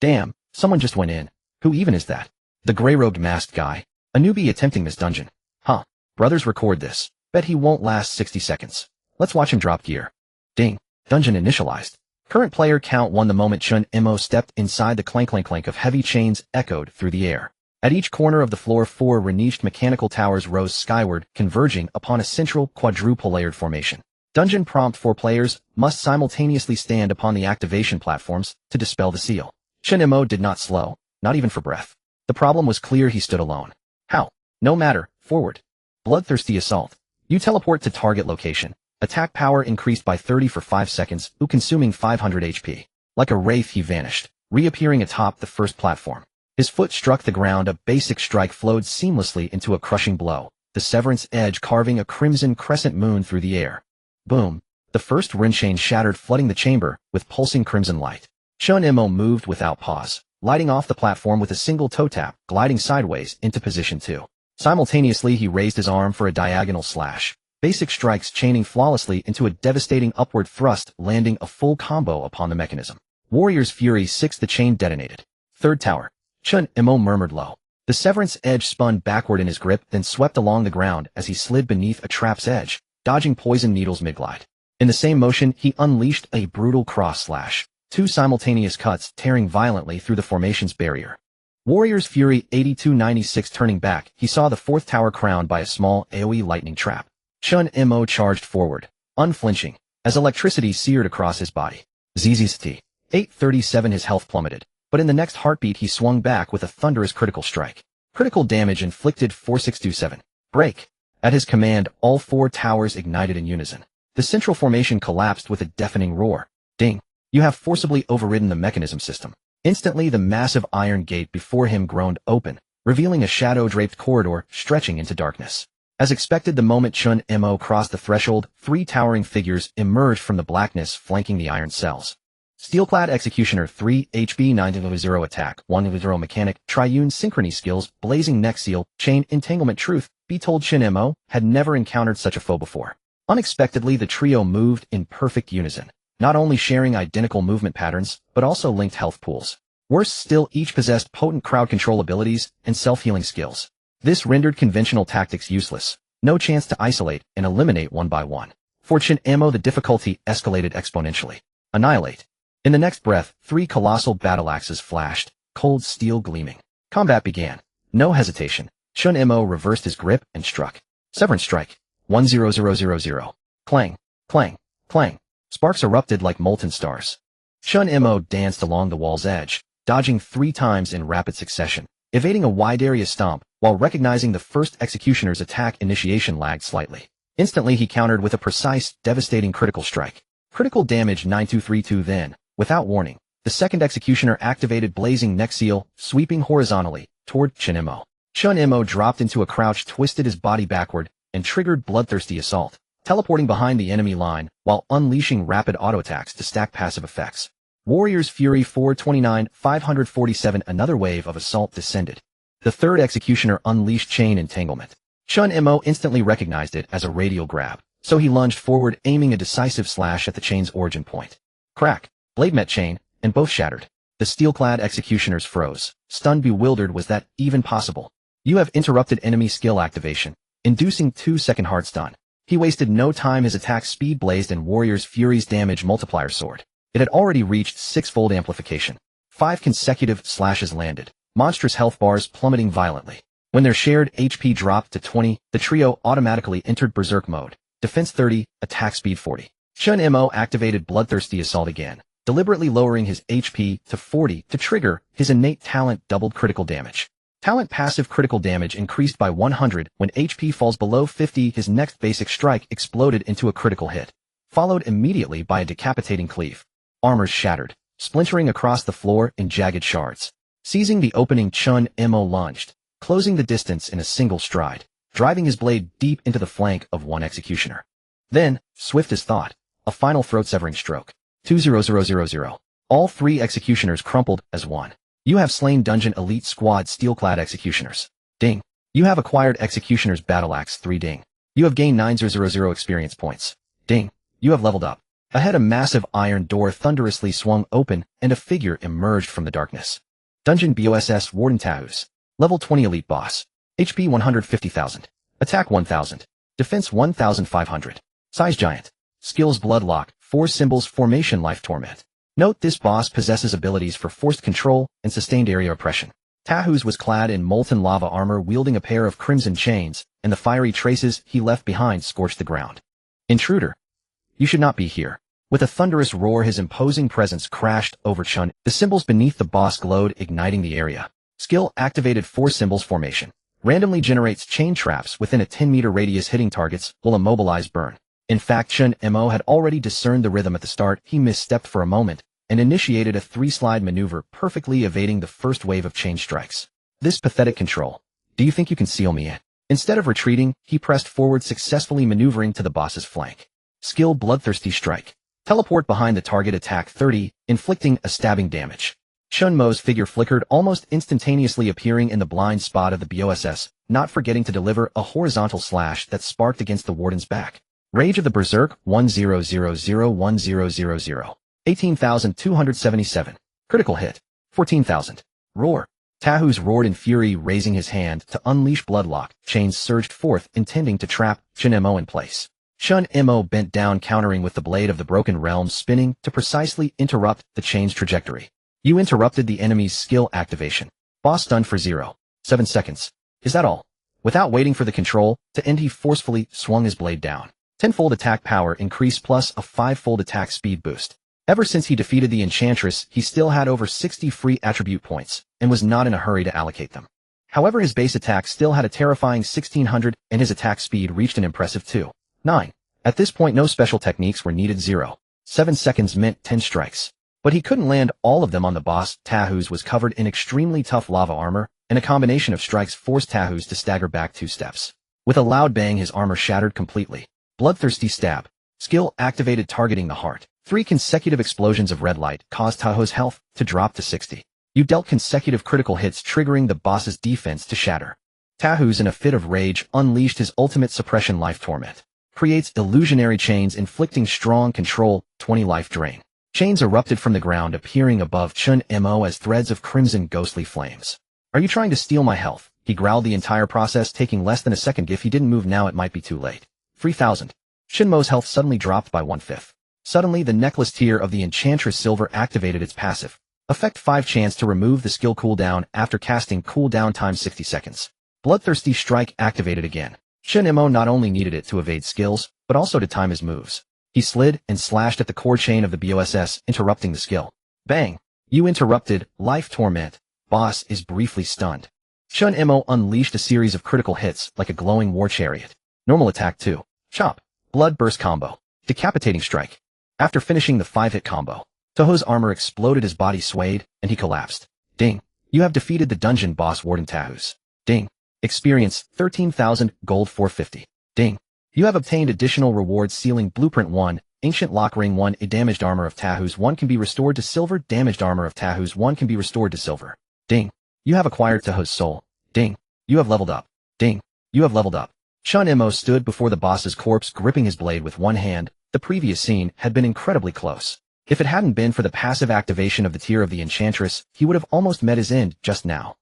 Damn, someone just went in. Who even is that? The gray-robed masked guy. A newbie attempting this dungeon. Huh. Brothers, record this. Bet he won't last 60 seconds. Let's watch him drop gear. Ding. Dungeon initialized. Current player count 1. The moment Chen Mo stepped inside, the clank-clank-clank of heavy chains echoed through the air. At each corner of the floor, 4 reniched mechanical towers rose skyward, converging upon a central quadruple-layered formation. Dungeon prompt: 4 players must simultaneously stand upon the activation platforms to dispel the seal. Chen Mo did not slow, not even for breath. The problem was clear: he stood alone. How? No matter. Forward. Bloodthirsty assault. You teleport to target location. Attack power increased by 30 for 5 seconds, consuming 500 HP. Like a wraith he vanished, reappearing atop the first platform. His foot struck the ground, a basic strike flowed seamlessly into a crushing blow, the severance edge carving a crimson crescent moon through the air. Boom. The first rune chain shattered, flooding the chamber with pulsing crimson light. Chen Mo moved without pause, lighting off the platform with a single toe tap, gliding sideways into position 2. Simultaneously, he raised his arm for a diagonal slash. Basic strikes chaining flawlessly into a devastating upward thrust, landing a full combo upon the mechanism. Warrior's Fury 6. The chain detonated. Third tower. Chen Mo murmured low. The severance edge spun backward in his grip, then swept along the ground as he slid beneath a trap's edge, dodging poison needles mid-glide. In the same motion, he unleashed a brutal cross slash. 2 simultaneous cuts tearing violently through the formation's barrier. Warrior's Fury 8296. Turning back, he saw the 4th tower crowned by a small AoE lightning trap. Chen Mo charged forward, unflinching, as electricity seared across his body. ZZT. 837. His health plummeted, but in the next heartbeat he swung back with a thunderous critical strike. Critical damage inflicted. 4627. Break. At his command, all 4 towers ignited in unison. The central formation collapsed with a deafening roar. Ding. You have forcibly overridden the mechanism system. Instantly, the massive iron gate before him groaned open, revealing a shadow-draped corridor stretching into darkness. As expected, the moment Chen Mo crossed the threshold, 3 towering figures emerged from the blackness flanking the iron cells. Steel-clad Executioner 3 HP 900 attack 100 mechanic triune synchrony skills blazing neck seal chain entanglement. Truth be told, Chen Mo had never encountered such a foe before. Unexpectedly, the trio moved in perfect unison, not only sharing identical movement patterns, but also linked health pools. Worse still, each possessed potent crowd control abilities and self-healing skills. This rendered conventional tactics useless. No chance to isolate and eliminate one by one. For Chen Mo, the difficulty escalated exponentially. Annihilate. In the next breath, 3 colossal battle axes flashed, cold steel gleaming. Combat began. No hesitation. Chen Mo reversed his grip and struck. Severance strike. 10000. Clang, clang, clang. Sparks erupted like molten stars. Chen Mo danced along the wall's edge, dodging 3 times in rapid succession, evading a wide area stomp, while recognizing the first executioner's attack initiation lagged slightly. Instantly he countered with a precise, devastating critical strike. Critical damage 9232. Then, without warning, the second executioner activated blazing neck seal, sweeping horizontally toward Chen Mo. Chen Mo dropped into a crouch, twisted his body backward, and triggered bloodthirsty assault, teleporting behind the enemy line while unleashing rapid auto-attacks to stack passive effects. Warrior's Fury 429 547. Another wave of assault descended. The third executioner unleashed chain entanglement. Chen Mo instantly recognized it as a radial grab, so he lunged forward, aiming a decisive slash at the chain's origin point. Crack. Blade met chain, and both shattered. The steel-clad executioners froze. Stunned, bewildered. Was that even possible? You have interrupted enemy skill activation, inducing 2-second hard stun. He wasted no time. His attack speed blazed and Warrior's Fury's damage multiplier soared. It had already reached 6-fold amplification. 5 consecutive slashes landed, monstrous health bars plummeting violently. When their shared HP dropped to 20, the trio automatically entered berserk mode. Defense 30, attack speed 40. Chen Mo activated bloodthirsty assault again, deliberately lowering his HP to 40 to trigger his innate talent doubled critical damage. Talent passive critical damage increased by 100 when HP falls below 50. His next basic strike exploded into a critical hit, followed immediately by a decapitating cleave. Armors shattered, splintering across the floor in jagged shards. Seizing the opening, Chen Mo lunged, closing the distance in a single stride, driving his blade deep into the flank of one executioner. Then, swift as thought, a final throat-severing stroke. 20000. All 3 executioners crumpled as one. You have slain Dungeon Elite Squad steel-clad executioners. Ding. You have acquired Executioner's Battle Axe 3. Ding. You have gained 900 experience points. Ding. You have leveled up. Ahead, a massive iron door thunderously swung open and a figure emerged from the darkness. Dungeon BOSS Warden Taus. Level 20 Elite Boss. HP 150,000. Attack 1,000. Defense 1,500. Size Giant. Skills Bloodlock, 4 symbols Formation Life Torment. Note this boss possesses abilities for forced control and sustained area oppression. Tahus was clad in molten lava armor, wielding a pair of crimson chains, and the fiery traces he left behind scorched the ground. Intruder. You should not be here. With a thunderous roar, his imposing presence crashed over Chen. The symbols beneath the boss glowed, igniting the area. Skill activated 4 symbols Formation. Randomly generates chain traps within a 10-meter radius, hitting targets will immobilize burn. In fact, Chen Mo had already discerned the rhythm at the start. He misstepped for a moment and initiated a 3-slide maneuver, perfectly evading the first wave of chain strikes. This pathetic control. Do you think you can seal me in? Instead of retreating, he pressed forward, successfully maneuvering to the boss's flank. Skill Bloodthirsty Strike. Teleport behind the target, attack 30, inflicting a stabbing damage. Chen Mo's figure flickered almost instantaneously, appearing in the blind spot of the BOSS, not forgetting to deliver a horizontal slash that sparked against the warden's back. Rage of the Berserk 10001000. 18,277. Critical hit. 14,000. Roar. Tahus roared in fury, raising his hand to unleash Bloodlock. Chains surged forth, intending to trap Chen Mo in place. Chen Mo bent down, countering with the blade of the Broken Realm spinning to precisely interrupt the chain's trajectory. You interrupted the enemy's skill activation. Boss stunned for 0.7 seconds. Is that all? Without waiting for the control to end, he forcefully swung his blade down. Tenfold attack power increase plus a fivefold attack speed boost. Ever since he defeated the Enchantress, he still had over 60 free attribute points, and was not in a hurry to allocate them. However, his base attack still had a terrifying 1600, and his attack speed reached an impressive 2.9. At this point, no special techniques were needed. 0.7 seconds meant 10 strikes. But he couldn't land all of them on the boss. Tahus was covered in extremely tough lava armor, and a combination of strikes forced Tahus to stagger back 2 steps. With a loud bang, his armor shattered completely. Bloodthirsty stab. Skill activated, targeting the heart. 3 consecutive explosions of red light caused Tahus's health to drop to 60. You dealt consecutive critical hits, triggering the boss's defense to shatter. Tahus, in a fit of rage, unleashed his ultimate suppression, Life Torment. Creates illusionary chains, inflicting strong control, 20 life drain. Chains erupted from the ground, appearing above Chen Mo as threads of crimson ghostly flames. Are you trying to steal my health? He growled, the entire process taking less than a second. If he didn't move now, it might be too late. 3,000. Chen Mo's health suddenly dropped by 1/5. Suddenly, the necklace tier of the Enchantress Silver activated its passive. Effect 5 chance to remove the skill cooldown after casting, cooldown time 60 seconds. Bloodthirsty Strike activated again. Chen Mo not only needed it to evade skills, but also to time his moves. He slid and slashed at the core chain of the BOSS, interrupting the skill. Bang! You interrupted. Life Torment. Boss is briefly stunned. Chen Mo unleashed a series of critical hits like a glowing war chariot. Normal attack 2. Chop. Blood burst combo. Decapitating strike. After finishing the 5-hit combo, Tahus's armor exploded, his body swayed, and he collapsed. Ding. You have defeated the dungeon boss Warden Tahus. Ding. Experience 13,000 gold 450. Ding. You have obtained additional rewards: Sealing Blueprint 1, Ancient Lock Ring 1, a damaged armor of Tahus 1 can be restored to silver, damaged armor of Tahus 1 can be restored to silver. Ding. You have acquired Tahus's soul. Ding. You have leveled up. Ding. You have leveled up. Chen Mo stood before the boss's corpse, gripping his blade with one hand. The previous scene had been incredibly close. If it hadn't been for the passive activation of the tier of the Enchantress, he would have almost met his end just now.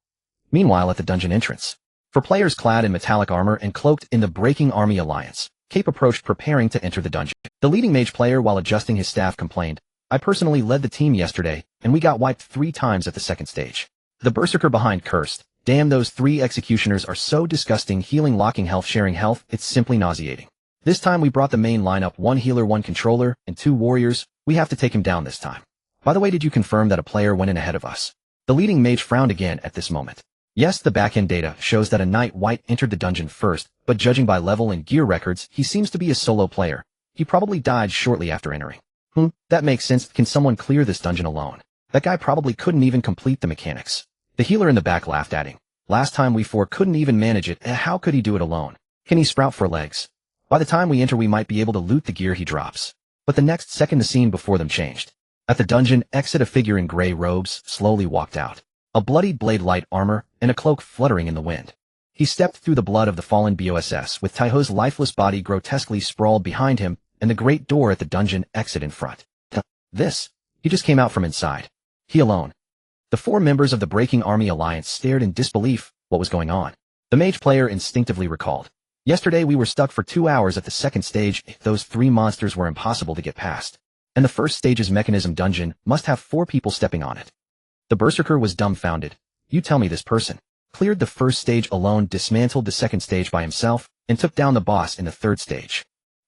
Meanwhile, at the dungeon entrance, for players clad in metallic armor and cloaked in the Breaking Army Alliance, Cape approached, preparing to enter the dungeon. The leading mage player, while adjusting his staff, complained, "I personally led the team yesterday, and we got wiped 3 times at the second stage." The berserker behind cursed, "Damn, those 3 executioners are so disgusting. Healing, locking health, sharing health, it's simply nauseating. This time we brought the main lineup: 1 healer, 1 controller, and 2 warriors. We have to take him down this time. By the way, did you confirm that a player went in ahead of us?" The leading mage frowned again at this moment. Yes, the backend data shows that a Knight White entered the dungeon first, but judging by level and gear records, he seems to be a solo player. He probably died shortly after entering. That makes sense. Can someone clear this dungeon alone? That guy probably couldn't even complete the mechanics. The healer in the back laughed, adding, "Last time we 4 couldn't even manage it. How could he do it alone? Can he sprout 4 legs? By the time we enter, we might be able to loot the gear he drops." But the next second, the scene before them changed. At the dungeon exit, a figure in gray robes slowly walked out. A bloodied blade, light armor, and a cloak fluttering in the wind. He stepped through the blood of the fallen BOSS, with Tahus's lifeless body grotesquely sprawled behind him, and the great door at the dungeon exit in front. This? He just came out from inside. He alone. The 4 members of the Breaking Army Alliance stared in disbelief. What was going on? The mage player instinctively recalled. "Yesterday we were stuck for 2 hours at the second stage. Those 3 monsters were impossible to get past. And the first stage's mechanism dungeon must have 4 people stepping on it." The berserker was dumbfounded. "You tell me this person cleared the first stage alone, dismantled the second stage by himself, and took down the boss in the 3rd stage?"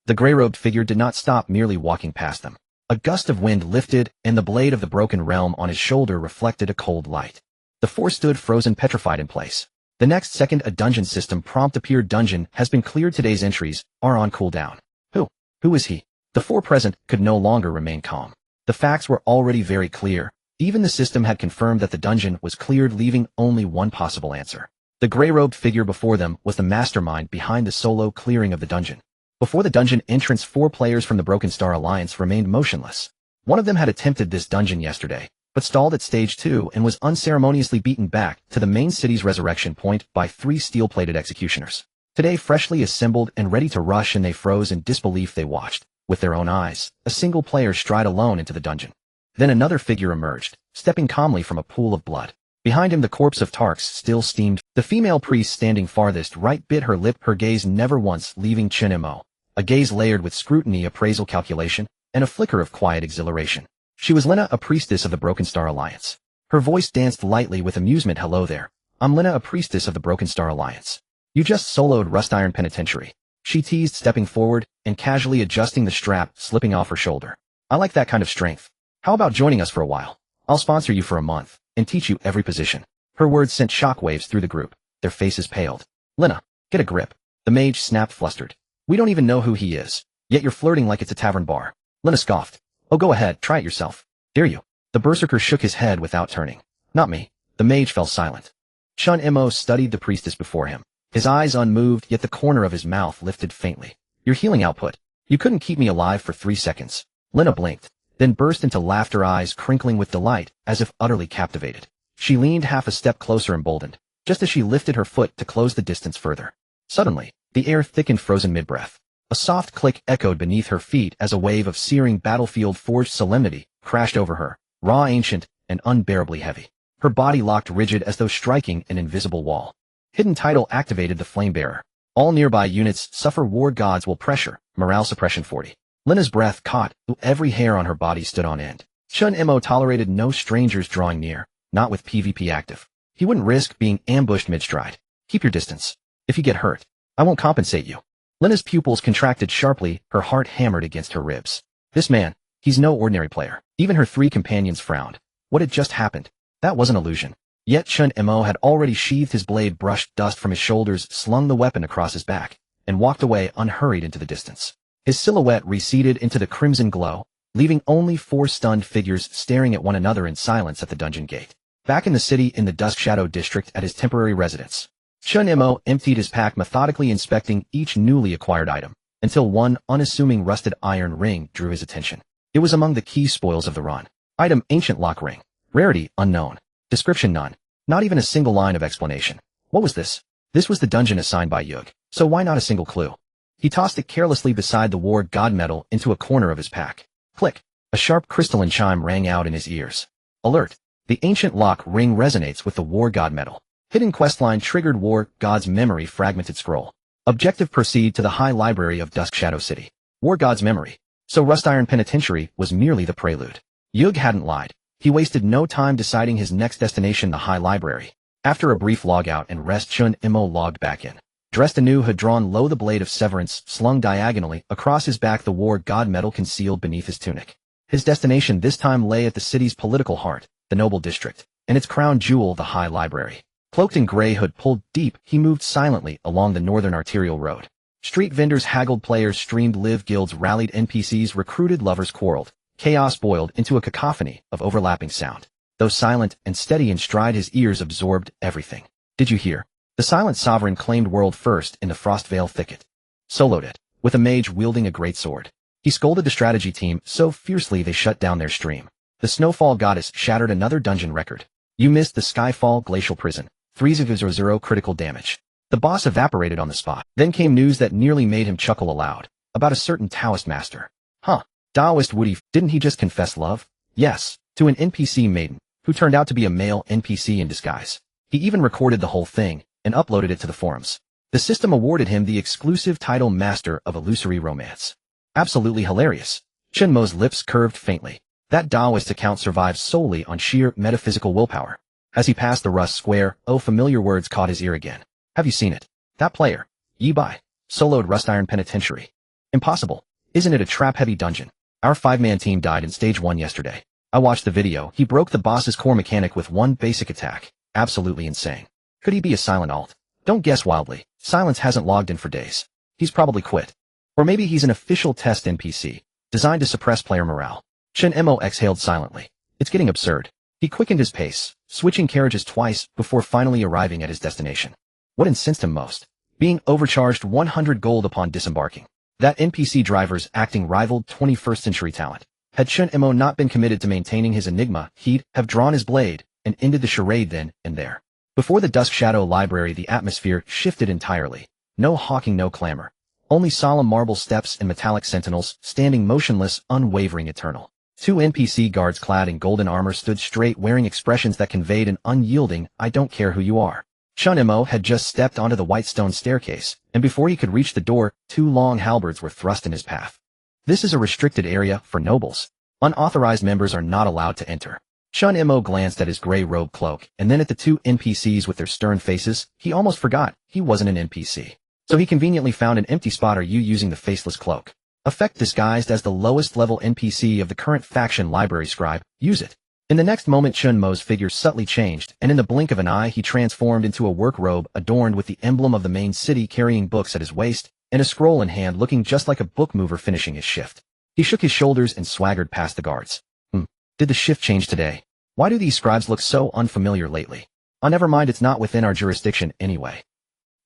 The gray-robed figure did not stop merely walking past them. A gust of wind lifted, and the blade of the Broken Realm on his shoulder reflected a cold light. The 4 stood frozen, petrified in place. The next second, a dungeon system prompt appeared. "Dungeon has been cleared. Today's entries are on cooldown." Who is he? The 4 present could no longer remain calm. The facts were already very clear. Even the system had confirmed that the dungeon was cleared, leaving only one possible answer. The gray-robed figure before them was the mastermind behind the solo clearing of the dungeon. Before the dungeon entrance, 4 players from the Broken Star Alliance remained motionless. One of them had attempted this dungeon yesterday, but stalled at stage 2 and was unceremoniously beaten back to the main city's resurrection point by 3 steel-plated executioners. Today freshly assembled and ready to rush, and they froze in disbelief. They watched, with their own eyes, a single player stride alone into the dungeon. Then another figure emerged, stepping calmly from a pool of blood. Behind him the corpse of Tarx still steamed. The female priest standing farthest right bit her lip, her gaze never once leaving Chen Mo. A gaze layered with scrutiny, appraisal, calculation, and a flicker of quiet exhilaration. She was Lena, a priestess of the Broken Star Alliance. Her voice danced lightly with amusement. Hello there. I'm Lena, a priestess of the Broken Star Alliance. You just soloed Rust Iron Penitentiary. She teased, stepping forward and casually adjusting the strap slipping off her shoulder. I like that kind of strength. How about joining us for a while? I'll sponsor you for a month and teach you every position. Her words sent shockwaves through the group. Their faces paled. Lena, get a grip. The mage snapped, flustered. We don't even know who he is, yet you're flirting like it's a tavern bar. Lena scoffed. Oh, go ahead, try it yourself. Dare you? The berserker shook his head without turning. Not me. The mage fell silent. Chen Mo studied the priestess before him. His eyes unmoved, yet the corner of his mouth lifted faintly. Your healing output. You couldn't keep me alive for 3 seconds. Lena blinked, then burst into laughter, eyes crinkling with delight, as if utterly captivated. She leaned half a step closer, emboldened, just as she lifted her foot to close the distance further. Suddenly, the air thickened, frozen mid-breath. A soft click echoed beneath her feet as a wave of searing battlefield-forged solemnity crashed over her, raw, ancient, and unbearably heavy. Her body locked rigid as though striking an invisible wall. Hidden title activated. The Flamebearer. All nearby units suffer war gods will pressure, morale suppression 40. Lena's breath caught, every hair on her body stood on end. Chen Mo tolerated no strangers drawing near, not with PvP active. He wouldn't risk being ambushed mid-stride. Keep your distance. If you get hurt, I won't compensate you. Lena's pupils contracted sharply, her heart hammered against her ribs. This man, he's no ordinary player. Even her 3 companions frowned. What had just happened? That was an illusion. Yet Chen Mo had already sheathed his blade, brushed dust from his shoulders, slung the weapon across his back, and walked away unhurried into the distance. His silhouette receded into the crimson glow, leaving only 4 stunned figures staring at one another in silence at the dungeon gate. Back in the city, in the Dusk Shadow district at his temporary residence, Chen Mo emptied his pack, methodically inspecting each newly acquired item, until one unassuming rusted iron ring drew his attention. It was among the key spoils of the run. Item: ancient lock ring. Rarity: unknown. Description: none. Not even a single line of explanation. What was this? This was the dungeon assigned by Yug, so why not a single clue? He tossed it carelessly beside the war god medal into a corner of his pack. Click. A sharp crystalline chime rang out in his ears. Alert. The ancient lock ring resonates with the war god medal. Hidden questline triggered. War god's memory fragmented scroll. Objective: proceed to the High Library of Dusk Shadow City. War god's memory. So Rust Iron Penitentiary was merely the prelude. Yug hadn't lied. He wasted no time deciding his next destination, the High Library. After a brief logout and rest, Chen Mo logged back in. Dressed anew, had drawn low the blade of severance slung diagonally across his back, the war god medal concealed beneath his tunic. His destination this time lay at the city's political heart, the Noble District, and its crown jewel, the High Library. Cloaked in gray, hood pulled deep, he moved silently along the northern arterial road. Street vendors haggled, players streamed, live guilds rallied, NPCs recruited, lovers quarreled. Chaos boiled into a cacophony of overlapping sound. Though silent and steady in stride, his ears absorbed everything. Did you hear? The silent sovereign claimed world first in the Frostvale thicket. Soloed it, with a mage wielding a great sword. He scolded the strategy team so fiercely they shut down their stream. The Snowfall goddess shattered another dungeon record. You missed the Skyfall glacial prison. 300 critical damage. The boss evaporated on the spot. Then came news that nearly made him chuckle aloud. About a certain Taoist master. Huh. Taoist Woody, didn't he just confess love? Yes, to an NPC maiden, who turned out to be a male NPC in disguise. He even recorded the whole thing, and uploaded it to the forums. The system awarded him the exclusive title Master of Illusory Romance. Absolutely hilarious. Chen Mo's lips curved faintly. That Taoist account survives solely on sheer metaphysical willpower. As he passed the Rust Square, familiar words caught his ear again. Have you seen it? That player, Yi Bai, soloed Rust Iron Penitentiary. Impossible. Isn't it a trap-heavy dungeon? Our 5-man team died in stage 1 yesterday. I watched the video. He broke the boss's core mechanic with one basic attack. Absolutely insane. Could he be a silent alt? Don't guess wildly. Silence hasn't logged in for days. He's probably quit. Or maybe he's an official test NPC, designed to suppress player morale. Chen Mo exhaled silently. It's getting absurd. He quickened his pace, switching carriages twice before finally arriving at his destination. What incensed him most? Being overcharged 100 gold upon disembarking. That NPC driver's acting rivaled 21st century talent. Had Chen Mo not been committed to maintaining his enigma, he'd have drawn his blade and ended the charade then and there. Before the Dusk Shadow Library, the atmosphere shifted entirely. No hawking, no clamor. Only solemn marble steps and metallic sentinels, standing motionless, unwavering, eternal. 2 NPC guards clad in golden armor stood straight, wearing expressions that conveyed an unyielding, "I don't care who you are." Chen Mo had just stepped onto the white stone staircase, and before he could reach the door, 2 long halberds were thrust in his path. This is a restricted area for nobles. Unauthorized members are not allowed to enter. Chen Mo glanced at his gray robe cloak, and then at the 2 NPCs with their stern faces. He almost forgot he wasn't an NPC. So he conveniently found an empty spot. "Are you using the faceless cloak? Effect disguised as the lowest level NPC of the current faction library scribe. Use it." In the next moment, Chen Mo's figure subtly changed, and in the blink of an eye he transformed into a work robe adorned with the emblem of the main city, carrying books at his waist, and a scroll in hand, looking just like a book mover finishing his shift. He shook his shoulders and swaggered past the guards. Did the shift change today? Why do these scribes look so unfamiliar lately? Oh, never mind, it's not within our jurisdiction anyway.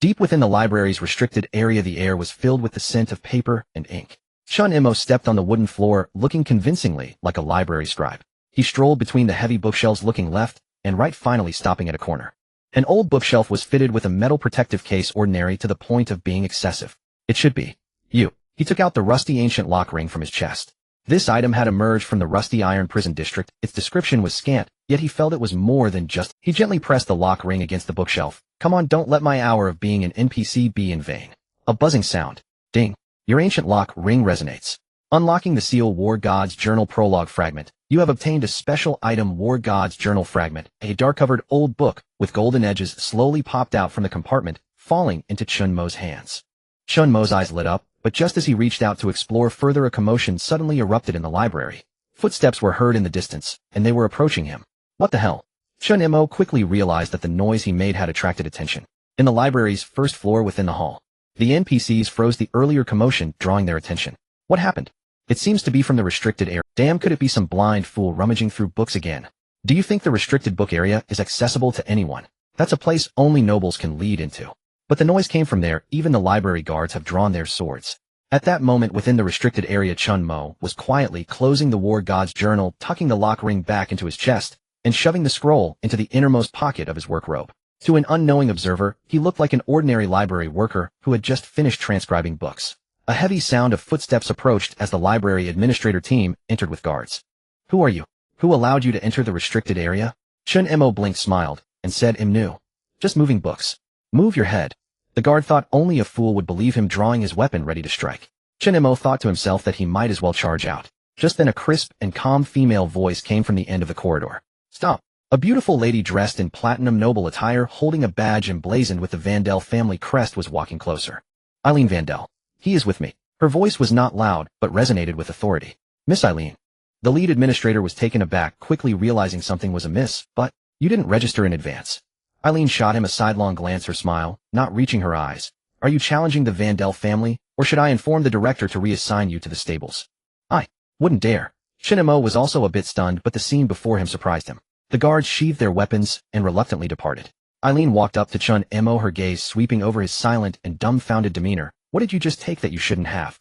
Deep within the library's restricted area, the air was filled with the scent of paper and ink. Chen Mo stepped on the wooden floor, looking convincingly like a library scribe. He strolled between the heavy bookshelves, looking left and right, finally stopping at a corner. An old bookshelf was fitted with a metal protective case, ordinary to the point of being excessive. "It should be you." He took out the rusty ancient lock ring from his chest. This item had emerged from the rusty iron prison district. Its description was scant, yet he felt it was more than just. He gently pressed the lock ring against the bookshelf. "Come on, don't let my hour of being an NPC be in vain." A buzzing sound. Ding. Your ancient lock ring resonates. Unlocking the seal. War God's Journal Prologue Fragment. You have obtained a special item, War God's Journal Fragment. A dark-covered old book with golden edges slowly popped out from the compartment, falling into Chen Mo's hands. Chen Mo's eyes lit up, but just as he reached out to explore further, a commotion suddenly erupted in the library. Footsteps were heard in the distance, and they were approaching him. What the hell? Chen Mo quickly realized that the noise he made had attracted attention. In the library's first floor within the hall, the NPCs froze the earlier commotion, drawing their attention. What happened? It seems to be from the restricted area. Damn, could it be some blind fool rummaging through books again? Do you think the restricted book area is accessible to anyone? That's a place only nobles can lead into. But the noise came from there. Even the library guards have drawn their swords. At that moment, within the restricted area, Chen Mo was quietly closing the War God's Journal, tucking the lock ring back into his chest, and shoving the scroll into the innermost pocket of his work robe. To an unknowing observer, he looked like an ordinary library worker who had just finished transcribing books. A heavy sound of footsteps approached as the library administrator team entered with guards. "Who are you? Who allowed you to enter the restricted area?" Chen Mo blinked, smiled, and said, "I'm new. Just moving books." "Move your head." The guard thought only a fool would believe him, drawing his weapon ready to strike. Chen Mo thought to himself that he might as well charge out. Just then a crisp and calm female voice came from the end of the corridor. "Stop." A beautiful lady dressed in platinum noble attire, holding a badge emblazoned with the Vandel family crest, was walking closer. "Eileen Vandel. He is with me." Her voice was not loud, but resonated with authority. "Miss Eileen." The lead administrator was taken aback, quickly realizing something was amiss. "But you didn't register in advance." Eileen shot him a sidelong glance, her smile not reaching her eyes. "Are you challenging the Vandel family, or should I inform the director to reassign you to the stables?" "I wouldn't dare." Chen Mo was also a bit stunned, but the scene before him surprised him. The guards sheathed their weapons and reluctantly departed. Eileen walked up to Chen Mo, her gaze sweeping over his silent and dumbfounded demeanor. "What did you just take that you shouldn't have?"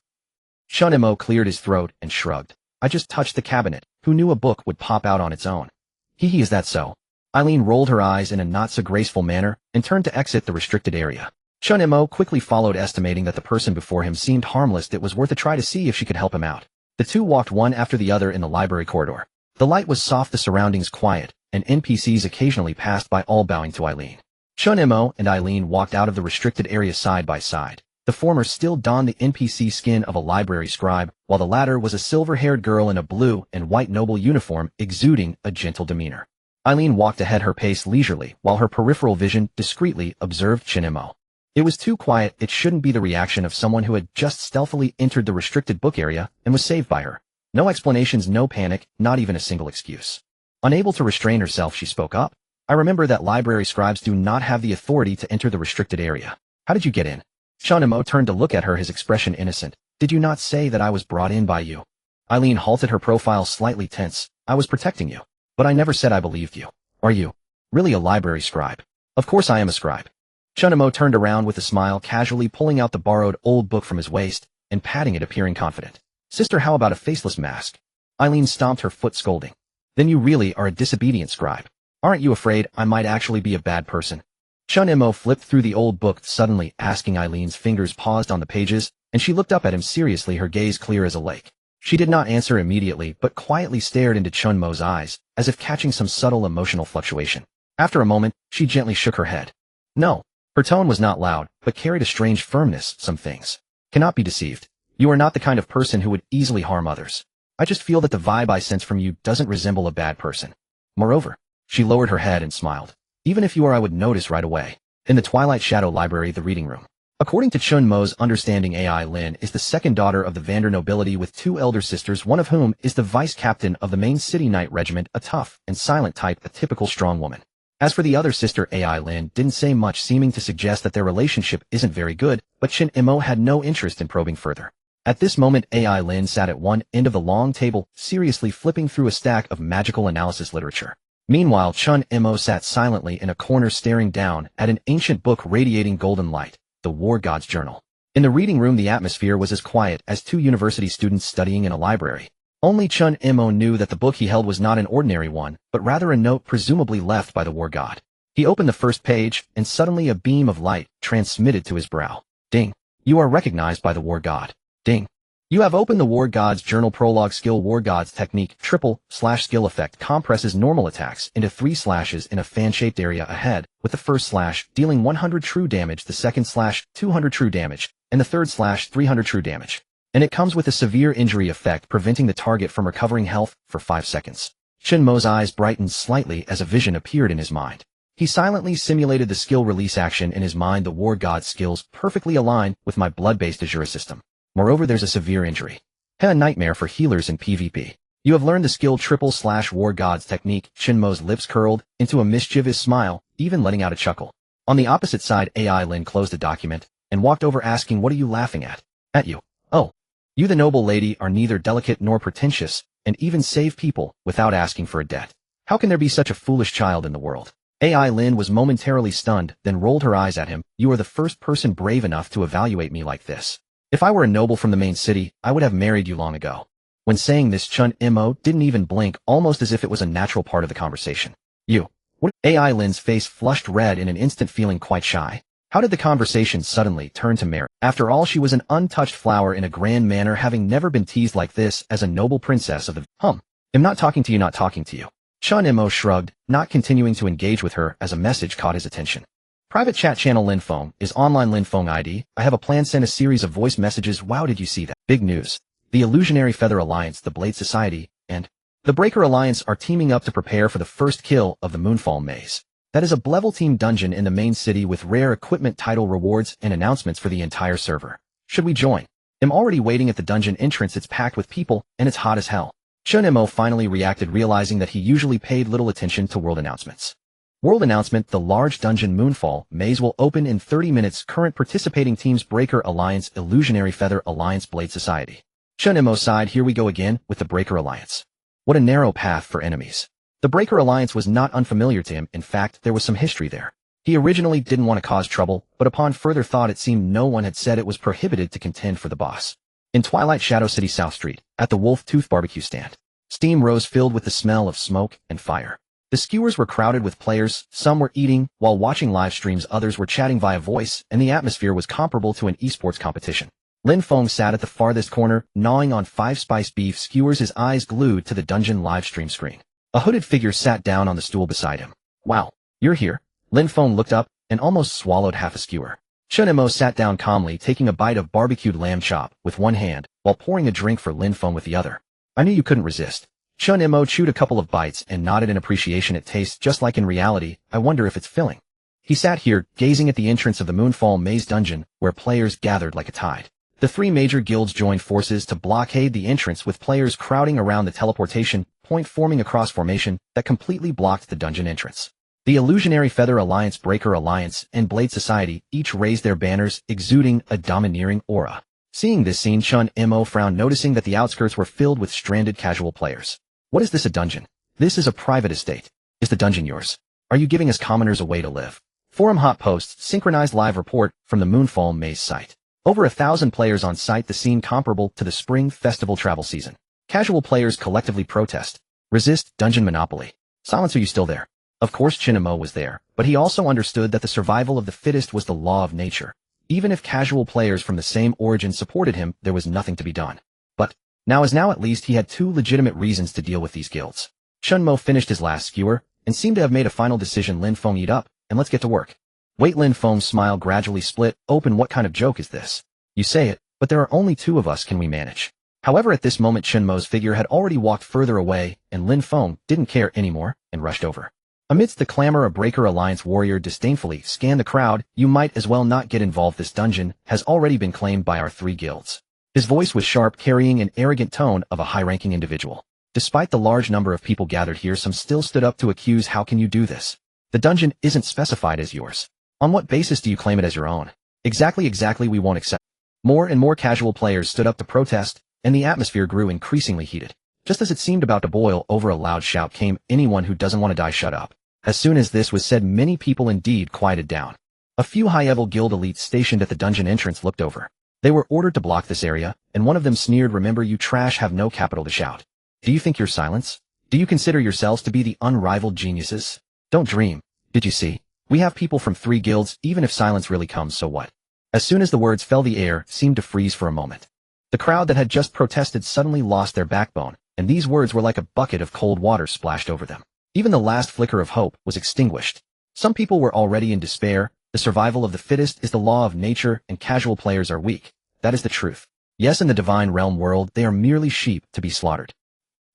Chen Mo cleared his throat and shrugged. "I just touched the cabinet. Who knew a book would pop out on its own?" He is that so?" Eileen rolled her eyes in a not-so-graceful manner and turned to exit the restricted area. Chen Mo quickly followed, estimating that the person before him seemed harmless. It was worth a try to see if she could help him out. The two walked one after the other in the library corridor. The light was soft, the surroundings quiet, and NPCs occasionally passed by, all bowing to Eileen. Chen Mo and Eileen walked out of the restricted area side by side. The former still donned the NPC skin of a library scribe, while the latter was a silver-haired girl in a blue and white noble uniform, exuding a gentle demeanor. Eileen walked ahead, her pace leisurely, while her peripheral vision discreetly observed Chen Mo. It was too quiet. It shouldn't be the reaction of someone who had just stealthily entered the restricted book area and was saved by her. No explanations, no panic, not even a single excuse. Unable to restrain herself, she spoke up. "I remember that library scribes do not have the authority to enter the restricted area. How did you get in?" Chen Mo turned to look at her, his expression innocent. "Did you not say that I was brought in by you?" Eileen halted, her profile slightly tense. "I was protecting you. But I never said I believed you." "Are you really a library scribe?" "Of course I am a scribe." Chen Mo turned around with a smile, casually pulling out the borrowed old book from his waist and patting it, appearing confident. "Sister, how about a faceless mask?" Eileen stomped her foot scolding. Then you really are a disobedient scribe. Aren't you afraid I might actually be a bad person? Chen Mo flipped through the old book, suddenly asking. Eileen's fingers paused on the pages, and she looked up at him seriously, her gaze clear as a lake. She did not answer immediately, but quietly stared into Chen Mo's eyes, as if catching some subtle emotional fluctuation. After a moment, she gently shook her head. No. Her tone was not loud, but carried a strange firmness. Some things cannot be deceived. You are not the kind of person who would easily harm others. I just feel that the vibe I sense from you doesn't resemble a bad person. Moreover, she lowered her head and smiled. Even if you are, I would notice right away. In the Twilight Shadow Library, the reading room. According to Chen Mo's understanding, Lin is the second daughter of the Vander nobility with two elder sisters, one of whom is the vice captain of the main city knight regiment, a tough and silent type, a typical strong woman. As for the other sister, Lin didn't say much, seeming to suggest that their relationship isn't very good, but Chen Mo had no interest in probing further. At this moment, Lin sat at one end of the long table, seriously flipping through a stack of magical analysis literature. Meanwhile, Chen Mo sat silently in a corner, staring down at an ancient book radiating golden light, the War God's Journal. In the reading room, the atmosphere was as quiet as two university students studying in a library. Only Chen Mo knew that the book he held was not an ordinary one, but rather a note presumably left by the war god. He opened the first page, and suddenly a beam of light transmitted to his brow. Ding. You are recognized by the war god. Ding. You have opened the War God's Journal. Prologue. Skill. War God's technique. /skill effect compresses normal attacks into 3 slashes in a fan-shaped area ahead, with the first slash dealing 100 true damage, the second slash 200 true damage, and the third slash 300 true damage. And it comes with a severe injury effect, preventing the target from recovering health for 5 seconds. Chen Mo's eyes brightened slightly as a vision appeared in his mind. He silently simulated the skill release action in his mind. The War God's skills perfectly align with my blood-based Azura system. Moreover, there's a severe injury. A nightmare for healers in PvP. You have learned the skill /War God's technique. Chen Mo's lips curled into a mischievous smile, even letting out a chuckle. On the opposite side, Lin closed the document and walked over, asking, what are you laughing at? At you. Oh. You, the noble lady, are neither delicate nor pretentious, and even save people without asking for a debt. How can there be such a foolish child in the world? Lin was momentarily stunned, then rolled her eyes at him. You are the first person brave enough to evaluate me like this. If I were a noble from the main city, I would have married you long ago. When saying this, Chen Mo didn't even blink, almost as if it was a natural part of the conversation. You. What? Lin's face flushed red in an instant, feeling quite shy. How did the conversation suddenly turn to marriage? After all, she was an untouched flower in a grand manner, having never been teased like this as a noble princess of the... I'm not talking to you, not talking to you. Chen Mo shrugged, not continuing to engage with her as a message caught his attention. Private chat channel. Linfeng is online. Linfeng ID. I have a plan. Send a series of voice messages. Wow, did you see that? Big news. The Illusionary Feather Alliance, the Blade Society, and the Breaker Alliance are teaming up to prepare for the first kill of the Moonfall Maze. That is a level team dungeon in the main city with rare equipment, title rewards, and announcements for the entire server. Should we join? I'm already waiting at the dungeon entrance. It's packed with people, and it's hot as hell. Chen Mo finally reacted, realizing that he usually paid little attention to world announcements. World announcement: the large dungeon Moonfall Maze will open in 30 minutes. Current participating teams: Breaker Alliance, Illusionary Feather Alliance, Blade Society. Chen Mo sighed. Here we go again with the Breaker Alliance. What a narrow path for enemies. The Breaker Alliance was not unfamiliar to him. In fact, there was some history there. He originally didn't want to cause trouble, but upon further thought it seemed no one had said it was prohibited to contend for the boss. In Twilight Shadow City South Street, at the Wolf Tooth barbecue stand, steam rose filled with the smell of smoke and fire. The skewers were crowded with players, some were eating while watching live streams, others were chatting via voice, and the atmosphere was comparable to an esports competition. Linfeng sat at the farthest corner, gnawing on 5 spiced beef skewers, his eyes glued to the dungeon live stream screen. A hooded figure sat down on the stool beside him. Wow, you're here. Linfeng looked up and almost swallowed half a skewer. Chen Mo sat down calmly, taking a bite of barbecued lamb chop with one hand while pouring a drink for Linfeng with the other. I knew you couldn't resist. Chen Mo chewed a couple of bites and nodded in appreciation. It tastes just like in reality. I wonder if it's filling. He sat here, gazing at the entrance of the Moonfall Maze dungeon, where players gathered like a tide. The 3 major guilds joined forces to blockade the entrance, with players crowding around the teleportation point, forming a cross formation that completely blocked the dungeon entrance. The Illusionary Feather Alliance, Breaker Alliance, and Blade Society each raised their banners, exuding a domineering aura. Seeing this scene, Chen Mo frowned, noticing that the outskirts were filled with stranded casual players. What is this, a dungeon? This is a private estate. Is the dungeon yours? Are you giving us commoners a way to live? Forum hot posts, synchronized live report from the Moonfall Maze site. Over 1,000 players on site, the scene comparable to the spring festival travel season. Casual players collectively protest. Resist dungeon monopoly. Silence, are you still there? Of course Chen Mo was there, but he also understood that the survival of the fittest was the law of nature. Even if casual players from the same origin supported him, there was nothing to be done. But, now at least he had two legitimate reasons to deal with these guilds. Chen Mo finished his last skewer, and seemed to have made a final decision. Lin Feng, eat up, and let's get to work. Wait, Lin Feng's smile gradually split open. What kind of joke is this? You say it, but there are only two of us, can we manage? However, at this moment Chen Mo's figure had already walked further away, and Lin Feng didn't care anymore, and rushed over. Amidst the clamor, a Breaker Alliance warrior disdainfully scanned the crowd. You might as well not get involved. This dungeon has already been claimed by our 3 guilds. His voice was sharp, carrying an arrogant tone of a high-ranking individual. Despite the large number of people gathered here, some still stood up to accuse. How can you do this? The dungeon isn't specified as yours. On what basis do you claim it as your own? Exactly, we won't accept. More and more casual players stood up to protest, and the atmosphere grew increasingly heated. Just as it seemed about to boil over, a loud shout came. Anyone who doesn't want to die, shut up. As soon as this was said, many people indeed quieted down. A few high-level guild elites stationed at the dungeon entrance looked over. They were ordered to block this area, and one of them sneered, remember, you trash have no capital to shout. Do you think you're silence? Do you consider yourselves to be the unrivaled geniuses? Don't dream. Did you see? We have people from 3 guilds. Even if silence really comes, so what? As soon as the words fell, the air seemed to freeze for a moment. The crowd that had just protested suddenly lost their backbone, and these words were like a bucket of cold water splashed over them. Even the last flicker of hope was extinguished. Some people were already in despair. The survival of the fittest is the law of nature, and casual players are weak. That is the truth. Yes, in the divine realm world, they are merely sheep to be slaughtered.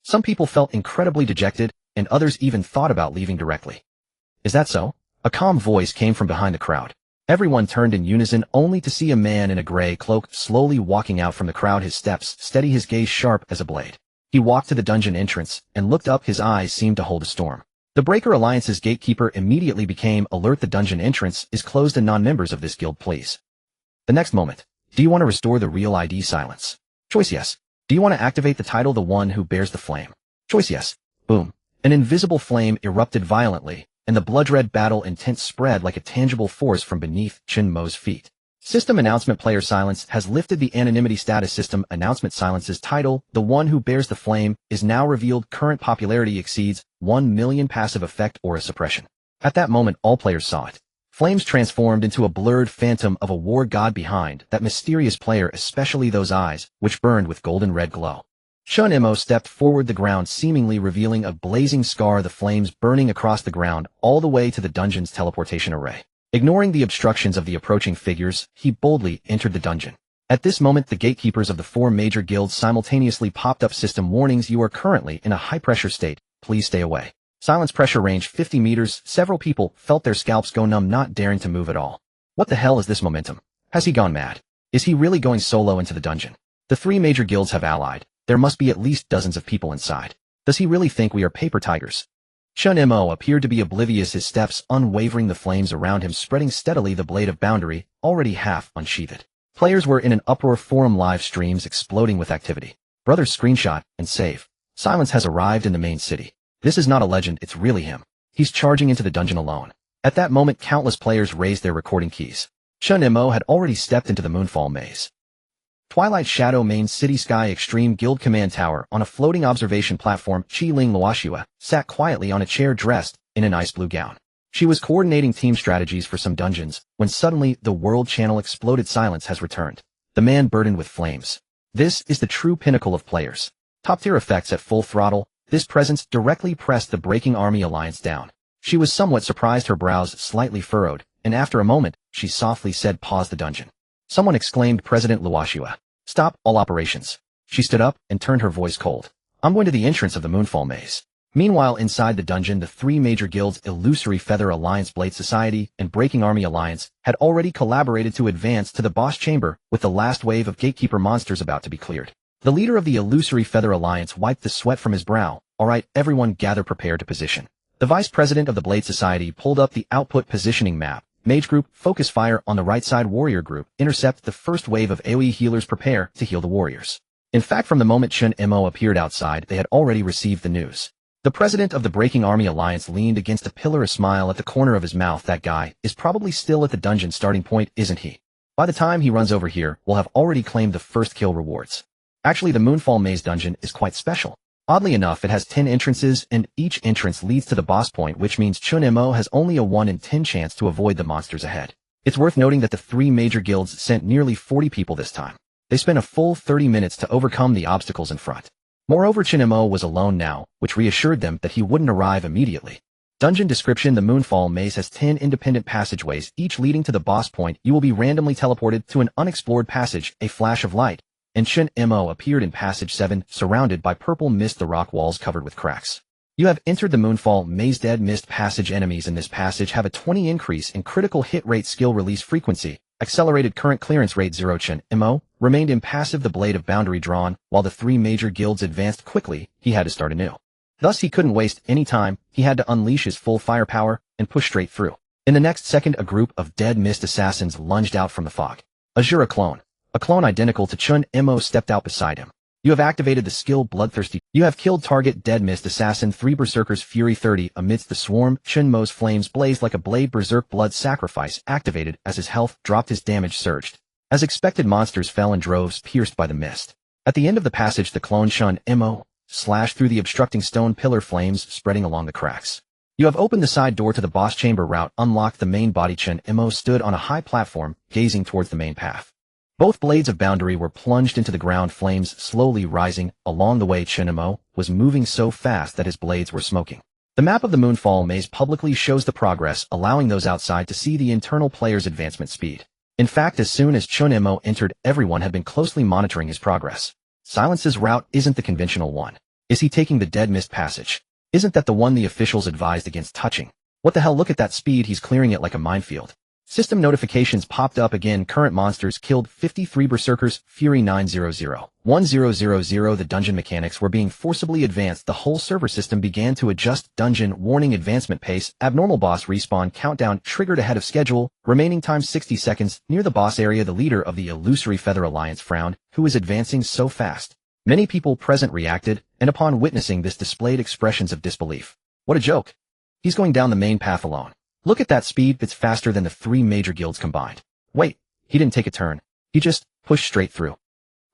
Some people felt incredibly dejected, and others even thought about leaving directly. Is that so? A calm voice came from behind the crowd. Everyone turned in unison, only to see a man in a gray cloak slowly walking out from the crowd, his steps steady, his gaze sharp as a blade. He walked to the dungeon entrance and looked up. His eyes seemed to hold a storm. The Breaker Alliance's gatekeeper immediately became alert. The dungeon entrance is closed to non-members of this guild, please. The next moment. Do you want to restore the real ID? Silence. Choice yes. Do you want to activate the title, the one who bears the flame? Choice yes. Boom. An invisible flame erupted violently, and the blood-red battle intent spread like a tangible force from beneath Chen Mo's feet. System announcement. Player silence has lifted the anonymity status. System announcement. Silence's title, the one who bears the flame, is now revealed. Current popularity exceeds 1 million. Passive effect or a suppression. At that moment, all players saw it. Flames transformed into a blurred phantom of a war god behind that mysterious player, especially those eyes, which burned with golden red glow. Chen Mo stepped forward, the ground seemingly revealing a blazing scar, the flames burning across the ground all the way to the dungeon's teleportation array. Ignoring the obstructions of the approaching figures, he boldly entered the dungeon. At this moment, the gatekeepers of the 4 major guilds simultaneously popped up. System warnings. You are currently in a high-pressure state. Please stay away. Silence. Pressure range 50 meters. Several people felt their scalps go numb, not daring to move at all. What the hell is this momentum? Has he gone mad? Is he really going solo into the dungeon? The 3 major guilds have allied. There must be at least dozens of people inside. Does he really think we are paper tigers? Chen Mo appeared to be oblivious, his steps unwavering, the flames around him spreading steadily, the blade of boundary already half unsheathed. Players were in an uproar, forum live streams exploding with activity. Brothers, screenshot and save. Silence has arrived in the main city. This is not a legend, it's really him. He's charging into the dungeon alone. At that moment, countless players raised their recording keys. Chen Mo had already stepped into the Moonfall Maze. Twilight Shadow Main City Sky Extreme Guild Command Tower. On a floating observation platform, Qi-Ling Luoxua sat quietly on a chair dressed in an ice blue gown. She was coordinating team strategies for some dungeons, when suddenly the world channel exploded. Silence has returned. The man burdened with flames. This is the true pinnacle of players. Top-tier effects at full throttle. This presence directly pressed the Breaking Army Alliance down. She was somewhat surprised, her brows slightly furrowed, and after a moment, she softly said, pause the dungeon. Someone exclaimed, President Luoxua. Stop all operations. She stood up and turned her voice cold. I'm going to the entrance of the Moonfall Maze. Meanwhile, inside the dungeon, the 3 major guilds, Illusory Feather Alliance, Blade Society, and Breaking Army Alliance, had already collaborated to advance to the boss chamber, with the last wave of gatekeeper monsters about to be cleared. The leader of the Illusory Feather Alliance wiped the sweat from his brow. All right, everyone gather, prepare to position. The vice president of the Blade Society pulled up the output positioning map. Mage group, focus fire on the right side. Warrior group, intercept the first wave of AoE. Healers, prepare to heal the warriors. In fact, from the moment Chen Mo appeared outside, they had already received the news. The president of the Breaking Army Alliance leaned against a pillar, a smile at the corner of his mouth. That guy is probably still at the dungeon starting point, isn't he? By the time he runs over here, we'll have already claimed the first kill rewards. Actually, the Moonfall Maze dungeon is quite special. Oddly enough, it has 10 entrances, and each entrance leads to the boss point, which means Chen Mo has only a 1 in 10 chance to avoid the monsters ahead. It's worth noting that the 3 major guilds sent nearly 40 people this time. They spent a full 30 minutes to overcome the obstacles in front. Moreover, Chen Mo was alone now, which reassured them that he wouldn't arrive immediately. Dungeon description: the Moonfall Maze has 10 independent passageways, each leading to the boss point. You will be randomly teleported to an unexplored passage. A flash of light, and Chen Mo appeared in Passage 7, surrounded by purple mist, the rock walls covered with cracks. You have entered the Moonfall Maze. Dead Mist Passage. Enemies in this passage have a 20 increase in critical hit rate, skill release frequency, accelerated current clearance rate 0. Chen Mo remained impassive, the Blade of Boundary drawn. While the 3 major guilds advanced quickly, he had to start anew. Thus he couldn't waste any time, he had to unleash his full firepower and push straight through. In the next second, a group of Dead Mist assassins lunged out from the fog. A Shura clone. A clone identical to Chen Mo stepped out beside him. You have activated the skill Bloodthirsty. You have killed target Dead Mist Assassin 3. Berserker's Fury 30. Amidst the swarm, Chen Mo's flames blazed like a blade. Berserk Blood Sacrifice activated as his health dropped, his damage surged. As expected, monsters fell in droves, pierced by the mist. At the end of the passage, the clone Chen Mo slashed through the obstructing stone pillar, flames spreading along the cracks. You have opened the side door to the boss chamber. Route unlocked. The main body. Chen Mo stood on a high platform, gazing towards the main path. Both blades of boundary were plunged into the ground, flames slowly rising. Along the way, Chen Mo was moving so fast that his blades were smoking. The map of the Moonfall Maze publicly shows the progress, allowing those outside to see the internal player's advancement speed. In fact, as soon as Chen Mo entered, everyone had been closely monitoring his progress. Silence's route isn't the conventional one. Is he taking the Dead Mist passage? Isn't that the one the officials advised against touching? What the hell, look at that speed, he's clearing it like a minefield. System notifications popped up again. Current monsters killed 53. Berserkers, Fury 900. 1000. The dungeon mechanics were being forcibly advanced. The whole server system began to adjust. Dungeon warning: advancement pace. Abnormal boss respawn countdown triggered ahead of schedule. Remaining time 60 seconds. Near the boss area, the leader of the Illusory Feather Alliance frowned. Who is advancing so fast? Many people present reacted, and upon witnessing this displayed expressions of disbelief. What a joke. He's going down the main path alone. Look at that speed, it's faster than the 3 major guilds combined. Wait, he didn't take a turn. He just pushed straight through.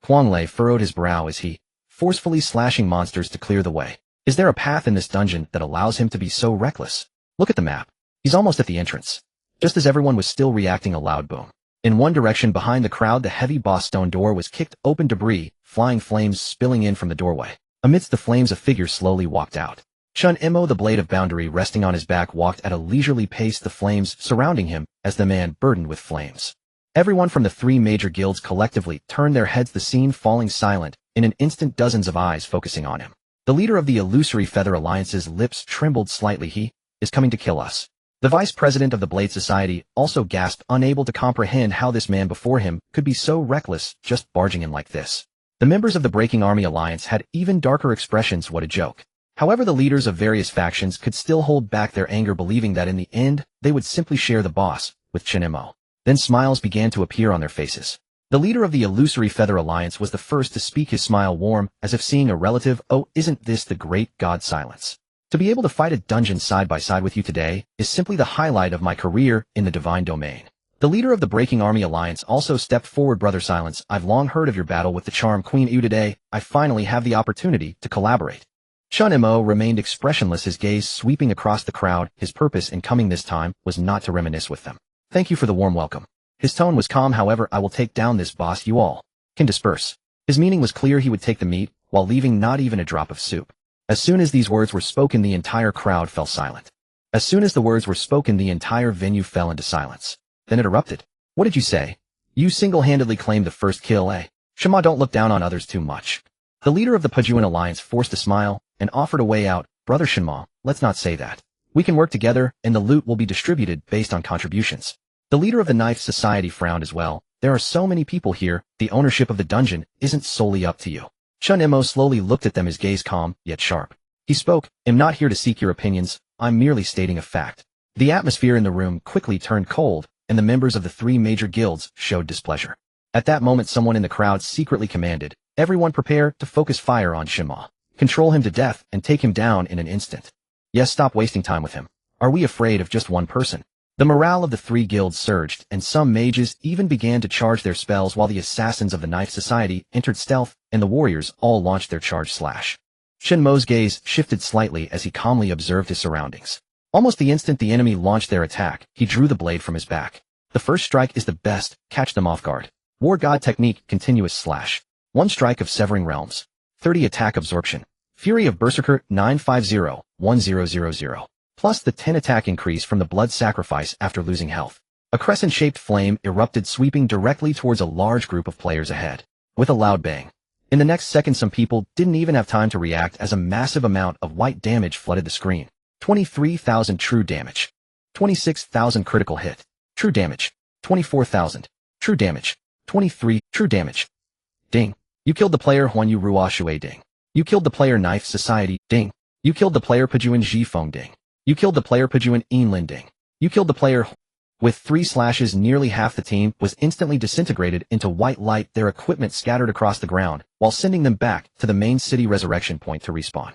Huang Lei furrowed his brow as he forcefully slashing monsters to clear the way. Is there a path in this dungeon that allows him to be so reckless? Look at the map. He's almost at the entrance. Just as everyone was still reacting, a loud boom. In one direction behind the crowd, the heavy boss stone door was kicked open, debris, flying flames spilling in from the doorway. Amidst the flames, a figure slowly walked out. Chen Mo, the Blade of Boundary resting on his back, walked at a leisurely pace, the flames surrounding him as the man burdened with flames. Everyone from the 3 major guilds collectively turned their heads, the scene falling silent. In an instant, dozens of eyes focusing on him. The leader of the Illusory Feather Alliance's lips trembled slightly. He is coming to kill us. The vice president of the Blade Society also gasped, unable to comprehend how this man before him could be so reckless, just barging in like this. The members of the Breaking Army Alliance had even darker expressions. What a joke. However, the leaders of various factions could still hold back their anger, believing that in the end, they would simply share the boss with Chen Mo. Then smiles began to appear on their faces. The leader of the Illusory Feather Alliance was the first to speak, his smile warm, as if seeing a relative. Oh, isn't this the great god Silence? To be able to fight a dungeon side by side with you today is simply the highlight of my career in the divine domain. The leader of the Breaking Army Alliance also stepped forward. Brother Silence, I've long heard of your battle with the Charm Queen Yu. Today, I finally have the opportunity to collaborate. Chen Mo remained expressionless, his gaze sweeping across the crowd. His purpose in coming this time was not to reminisce with them. Thank you for the warm welcome. His tone was calm. However, I will take down this boss. You all can disperse. His meaning was clear. He would take the meat, while leaving not even a drop of soup. As soon as these words were spoken, the entire crowd fell silent. As soon as the words were spoken, the entire venue fell into silence. Then it erupted. What did you say? You single-handedly claimed the first kill, eh? Shema, don't look down on others too much. The leader of the Pajuan Alliance forced a smile and offered a way out. Brother Shenma, let's not say that. We can work together, and the loot will be distributed based on contributions. The leader of the Knife Society frowned as well. There are so many people here, the ownership of the dungeon isn't solely up to you. Chen Mo slowly looked at them, his gaze calm, yet sharp. He spoke, I'm not here to seek your opinions, I'm merely stating a fact. The atmosphere in the room quickly turned cold, and the members of the 3 major guilds showed displeasure. At that moment, someone in the crowd secretly commanded, everyone prepare to focus fire on Shenma. Control him to death and take him down in an instant. Yes, stop wasting time with him. Are we afraid of just one person? The morale of the three guilds surged, and some mages even began to charge their spells while the assassins of the Knife Society entered stealth, and the warriors all launched their charge slash. Chen Mo's gaze shifted slightly as he calmly observed his surroundings. Almost the instant the enemy launched their attack, he drew the blade from his back. The first strike is the best, catch them off guard. War God technique, continuous slash. 1 strike of severing realms. 30 attack absorption. Fury of Berserker 950-1000. Plus the 10 attack increase from the blood sacrifice after losing health. A crescent-shaped flame erupted, sweeping directly towards a large group of players ahead. With a loud bang. In the next second, some people didn't even have time to react as a massive amount of white damage flooded the screen. 23,000 true damage. 26,000 critical hit. True damage. 24,000. True damage. 23. True damage. Ding. You killed the player Huan Yu Ruo Shui Ding. You killed the player Knife Society Ding. You killed the player Pajuan Zhifeng Ding. You killed the player Pajuan Yinlin Ding. You killed the player. With 3 slashes, nearly half the team was instantly disintegrated into white light, their equipment scattered across the ground, while sending them back to the main city resurrection point to respawn.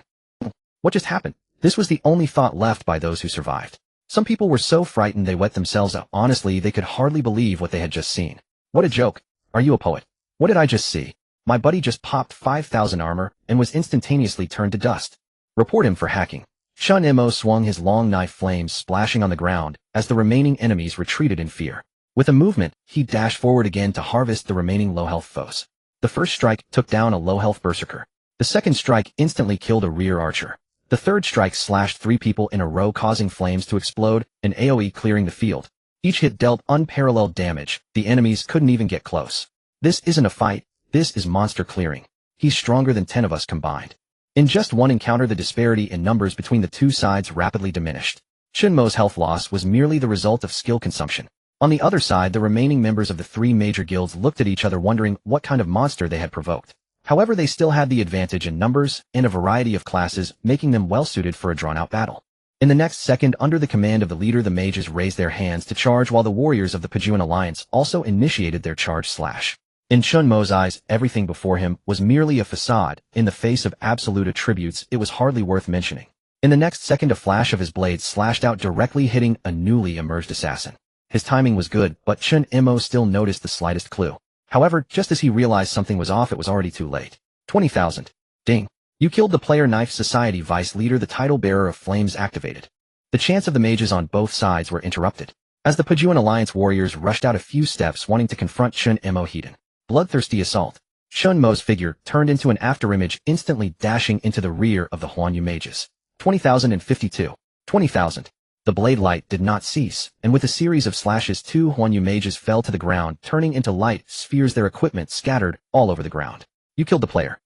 What just happened? This was the only thought left by those who survived. Some people were so frightened they wet themselves up. Honestly, they could hardly believe what they had just seen. What a joke. Are you a poet? What did I just see? My buddy just popped 5,000 armor and was instantaneously turned to dust. Report him for hacking. Chen Mo swung his long knife, flames splashing on the ground as the remaining enemies retreated in fear. With a movement, he dashed forward again to harvest the remaining low-health foes. The first strike took down a low-health berserker. The second strike instantly killed a rear archer. The third strike slashed 3 people in a row, causing flames to explode and AoE clearing the field. Each hit dealt unparalleled damage. The enemies couldn't even get close. This isn't a fight. This is monster clearing. He's stronger than 10 of us combined. In just one encounter, the disparity in numbers between the two sides rapidly diminished. Chen Mo's health loss was merely the result of skill consumption. On the other side, the remaining members of the 3 major guilds looked at each other, wondering what kind of monster they had provoked. However, they still had the advantage in numbers and a variety of classes, making them well-suited for a drawn-out battle. In the next second, under the command of the leader, the mages raised their hands to charge, while the warriors of the Pajuan Alliance also initiated their charge slash. In Chen Mo's eyes, everything before him was merely a facade. In the face of absolute attributes, it was hardly worth mentioning. In the next second, a flash of his blade slashed out, directly hitting a newly emerged assassin. His timing was good, but Chen Mo still noticed the slightest clue. However, just as he realized something was off, it was already too late. 20,000. Ding. You killed the player Knife Society vice leader, the title bearer of Flames activated. The chants of the mages on both sides were interrupted. As the Pajuan Alliance warriors rushed out a few steps, wanting to confront Chen Mo Hedon. Bloodthirsty assault. Chen Mo's figure turned into an afterimage, instantly dashing into the rear of the Huan Yu mages. 20,052. 20,000. The blade light did not cease, and with a series of slashes, 2 Huan Yu mages fell to the ground, turning into light spheres, their equipment scattered all over the ground. You killed the player.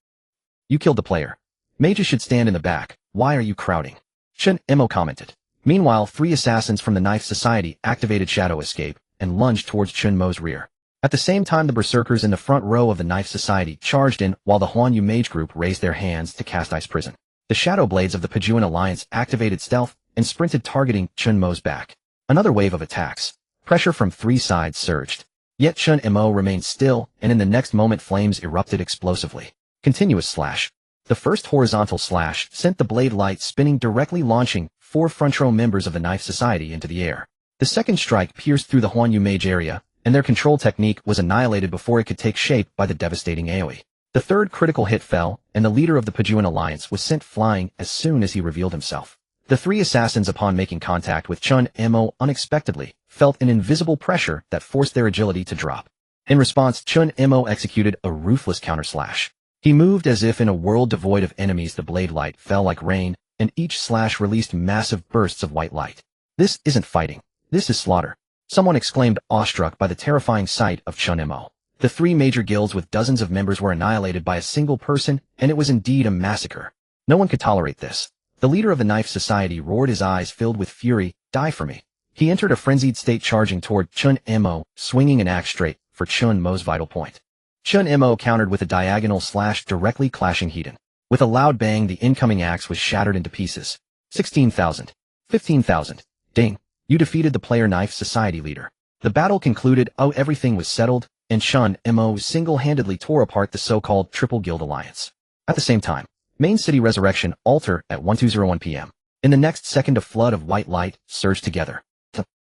You killed the player. Mages should stand in the back. Why are you crowding? Chen Mo commented. Meanwhile, 3 assassins from the Knife Society activated Shadow Escape and lunged towards Chen Mo's rear. At the same time, the berserkers in the front row of the Knife Society charged in, while the Huan Yu mage group raised their hands to cast Ice Prison. The shadow blades of the Pajuan Alliance activated stealth and sprinted, targeting Chen Mo's back. Another wave of attacks. Pressure from 3 sides surged. Yet Chen Mo remained still, and in the next moment flames erupted explosively. Continuous slash. The first horizontal slash sent the blade light spinning, directly launching 4 front row members of the Knife Society into the air. The second strike pierced through the Huan Yu mage area, and their control technique was annihilated before it could take shape by the devastating AoE. The third critical hit fell, and the leader of the Pajuan Alliance was sent flying as soon as he revealed himself. The 3 assassins, upon making contact with Chen Mo unexpectedly, felt an invisible pressure that forced their agility to drop. In response, Chen Mo executed a ruthless counter-slash. He moved as if in a world devoid of enemies. The blade light fell like rain, and each slash released massive bursts of white light. This isn't fighting. This is slaughter. Someone exclaimed, awestruck by the terrifying sight of Chen Mo. The 3 major guilds with dozens of members were annihilated by a single person, and it was indeed a massacre. No one could tolerate this. The leader of the Knife Society roared, his eyes filled with fury, "Die for me." He entered a frenzied state, charging toward Chen Mo, swinging an axe straight for Chen Mo's vital point. Chen Mo countered with a diagonal slash, directly clashing Hedon. With a loud bang, the incoming axe was shattered into pieces. 16,000. 15,000. Ding. You defeated the player Knife Society leader. The battle concluded. Everything was settled, and Chen Mo single-handedly tore apart the so-called Triple Guild Alliance. At the same time, main city resurrection altar at 1201 p.m. In the next second, a flood of white light surged together.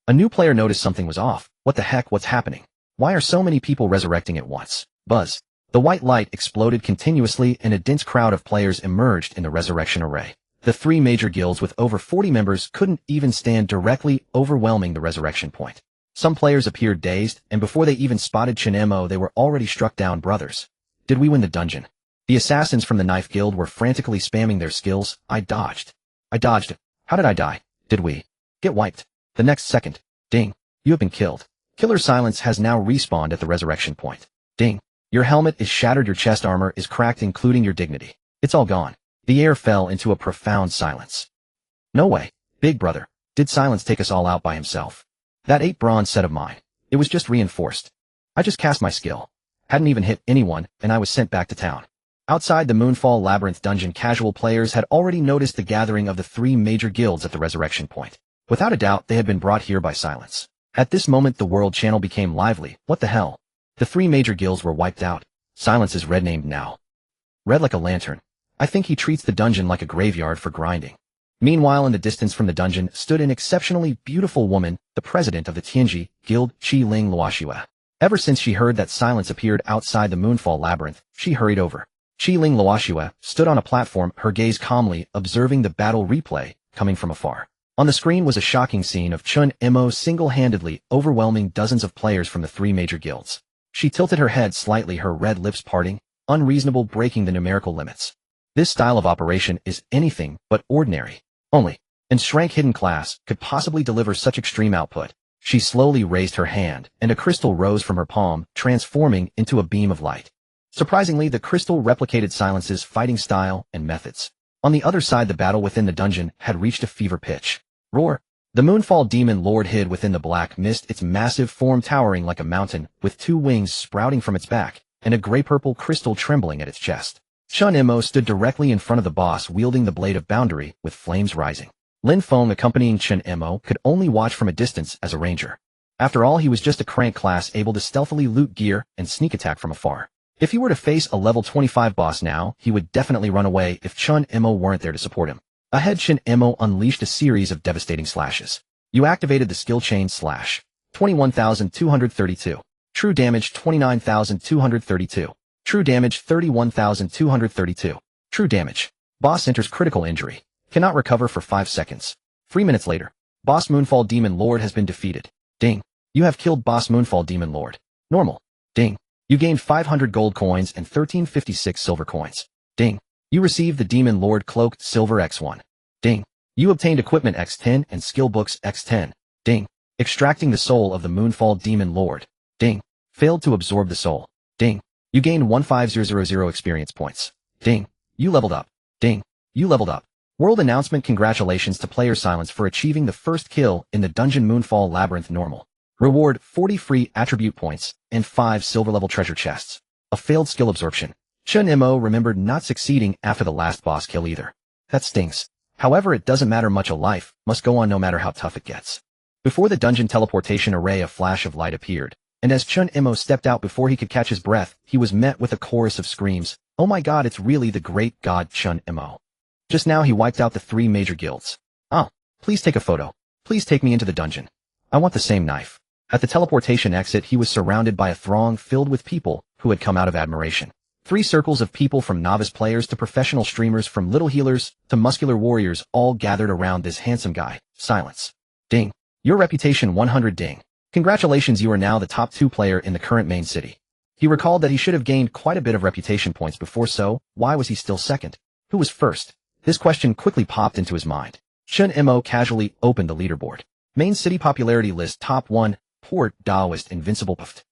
A new player noticed something was off. What the heck, what's happening? Why are so many people resurrecting at once? Buzz. The white light exploded continuously and a dense crowd of players emerged in the resurrection array. The three major guilds with over 40 members couldn't even stand directly, overwhelming the resurrection point. Some players appeared dazed, and before they even spotted Chen Mo, they were already struck down. Brothers. Did we win the dungeon? The assassins from the Knife Guild were frantically spamming their skills. I dodged. How did I die? Did we get wiped? The next second. Ding. You have been killed. Killer Silence has now respawned at the resurrection point. Ding. Your helmet is shattered, your chest armor is cracked, including your dignity. It's all gone. The air fell into a profound silence. No way. Big brother. Did Silence take us all out by himself? That 8 bronze set of mine. It was just reinforced. I just cast my skill. Hadn't even hit anyone, and I was sent back to town. Outside the Moonfall Labyrinth dungeon, casual players had already noticed the gathering of the 3 major guilds at the resurrection point. Without a doubt, they had been brought here by Silence. At this moment, the world channel became lively. What the hell? The 3 major guilds were wiped out. Silence is red named now. Red like a lantern. I think he treats the dungeon like a graveyard for grinding. Meanwhile, in the distance from the dungeon stood an exceptionally beautiful woman, the president of the Tianji Guild, Qi-Ling Luoxue. Ever since she heard that Silence appeared outside the Moonfall Labyrinth, she hurried over. Qi-Ling Luoxue stood on a platform, her gaze calmly observing the battle replay coming from afar. On the screen was a shocking scene of Chen Mo single-handedly overwhelming dozens of players from the 3 major guilds. She tilted her head slightly, her red lips parting, unreasonable, breaking the numerical limits. This style of operation is anything but ordinary. Only an S-Rank hidden class could possibly deliver such extreme output. She slowly raised her hand, and a crystal rose from her palm, transforming into a beam of light. Surprisingly, the crystal replicated Silence's fighting style and methods. On the other side, the battle within the dungeon had reached a fever pitch. Roar! The Moonfall Demon Lord hid within the black mist, its massive form towering like a mountain, with 2 wings sprouting from its back, and a gray-purple crystal trembling at its chest. Chen Mo stood directly in front of the boss, wielding the Blade of Boundary, with flames rising. Lin Feng, accompanying Chen Mo, could only watch from a distance as a ranger. After all, he was just a crank class, able to stealthily loot gear and sneak attack from afar. If he were to face a level 25 boss now, he would definitely run away if Chen Mo weren't there to support him. Ahead, Chen Mo unleashed a series of devastating slashes. You activated the skill chain slash. 21,232. True damage 29,232. True damage 31,232. True damage. Boss enters critical injury. Cannot recover for 5 seconds. 3 minutes later. Boss Moonfall Demon Lord has been defeated. Ding. You have killed Boss Moonfall Demon Lord. Normal. Ding. You gained 500 gold coins and 1356 silver coins. Ding. You received the Demon Lord Cloak Silver X1. Ding. You obtained Equipment X10 and Skill Books X10. Ding. Extracting the soul of the Moonfall Demon Lord. Ding. Failed to absorb the soul. Ding. You gained 15000 experience points. Ding. You leveled up. Ding. You leveled up. World announcement: congratulations to player Silence for achieving the first kill in the dungeon Moonfall Labyrinth normal. Reward 40 free attribute points and 5 silver level treasure chests. A failed skill absorption. Chen Mo remembered not succeeding after the last boss kill either. That stings. However, it doesn't matter much, a life must go on no matter how tough it gets. Before the dungeon teleportation array, a flash of light appeared, and as Chen Mo stepped out before he could catch his breath, he was met with a chorus of screams. Oh my god, it's really the great god Chen Mo. Just now he wiped out the 3 major guilds. Oh, please take a photo. Please take me into the dungeon. I want the same knife. At the teleportation exit, he was surrounded by a throng filled with people who had come out of admiration. 3 circles of people, from novice players to professional streamers, from little healers to muscular warriors, all gathered around this handsome guy, Silence. Ding. Your reputation 100. Ding. Congratulations, you are now the top 2 player in the current main city. He recalled that he should have gained quite a bit of reputation points before, so why was he still second? Who was first? This question quickly popped into his mind. Chen Mo casually opened the leaderboard. Main city popularity list: top 1, Port Daoist Invincible Puffed.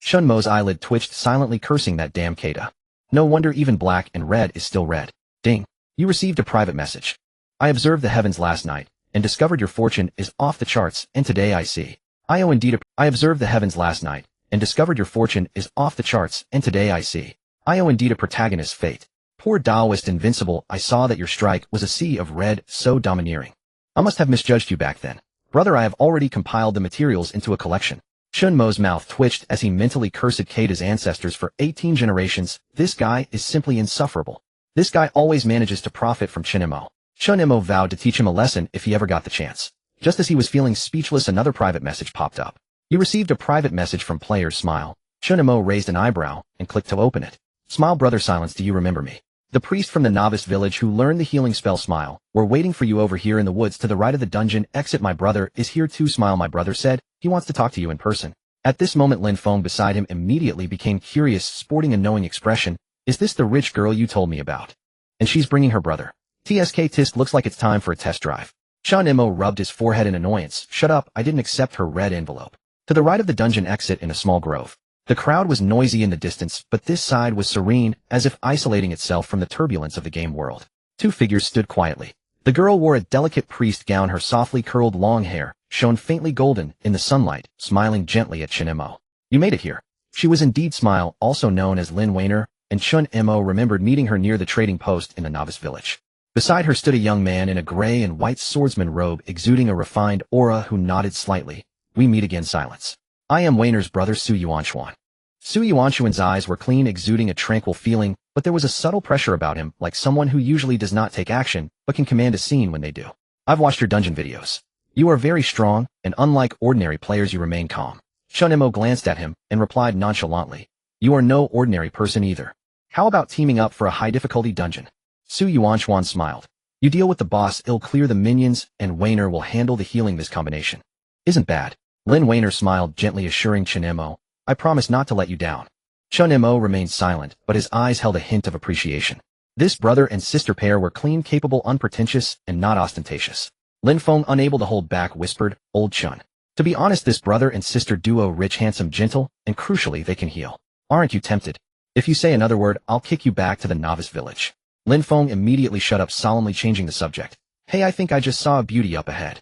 Chen Mo's eyelid twitched, silently cursing that damn Kata. No wonder even black and red is still red. Ding. You received a private message. I observed the heavens last night and discovered your fortune is off the charts, and today I see. I observed the heavens last night and discovered your fortune is off the charts, and today I see. I owe indeed a protagonist's fate. Poor Daoist Invincible, I saw that your strike was a sea of red, so domineering. I must have misjudged you back then. Brother, I have already compiled the materials into a collection. Chen Mo's mouth twitched as he mentally cursed Kata's ancestors for 18 generations. This guy is simply insufferable. This guy always manages to profit from Chen Mo. Chen Mo vowed to teach him a lesson if he ever got the chance. Just as he was feeling speechless, another private message popped up. You received a private message from player Smile. Chen Mo raised an eyebrow and clicked to open it. Smile, brother Silence, do you remember me? The priest from the novice village who learned the healing spell Smile. We're waiting for you over here in the woods to the right of the dungeon exit. My brother is here too. Smile, my brother said. He wants to talk to you in person. At this moment Lin Feng beside him immediately became curious, sporting a knowing expression. Is this the rich girl you told me about? And she's bringing her brother. Tsk looks like it's time for a test drive. Chen Mo rubbed his forehead in annoyance. Shut up, I didn't accept her red envelope. To the right of the dungeon exit in a small grove. The crowd was noisy in the distance, but this side was serene, as if isolating itself from the turbulence of the game world. Two figures stood quietly. The girl wore a delicate priest gown. Her softly curled long hair shone faintly golden in the sunlight, smiling gently at Chen Mo. You made it here. She was indeed Smile, also known as Lin Weiner, and Chen Mo remembered meeting her near the trading post in the novice village. Beside her stood a young man in a gray and white swordsman robe exuding a refined aura who nodded slightly. We meet again. Silence. I am Weiner's brother Su Yuanchuan. Su Yuanchuan's eyes were clean, exuding a tranquil feeling, but there was a subtle pressure about him, like someone who usually does not take action, but can command a scene when they do. I've watched your dungeon videos. You are very strong, and unlike ordinary players you remain calm. Chen Mo glanced at him and replied nonchalantly. You are no ordinary person either. How about teaming up for a high-difficulty dungeon? Su Yuanchuan smiled. You deal with the boss, it'll clear the minions, and Weiner will handle the healing. This combination isn't bad. Lin Weiner smiled gently, assuring Chen Mo, I promise not to let you down. Chen Mo remained silent, but his eyes held a hint of appreciation. This brother and sister pair were clean, capable, unpretentious, and not ostentatious. Lin Feng, unable to hold back, whispered, Old Chun. To be honest, this brother and sister duo, rich, handsome, gentle, and crucially they can heal. Aren't you tempted? If you say another word, I'll kick you back to the novice village. Lin Feng immediately shut up, solemnly changing the subject. Hey, I think I just saw a beauty up ahead.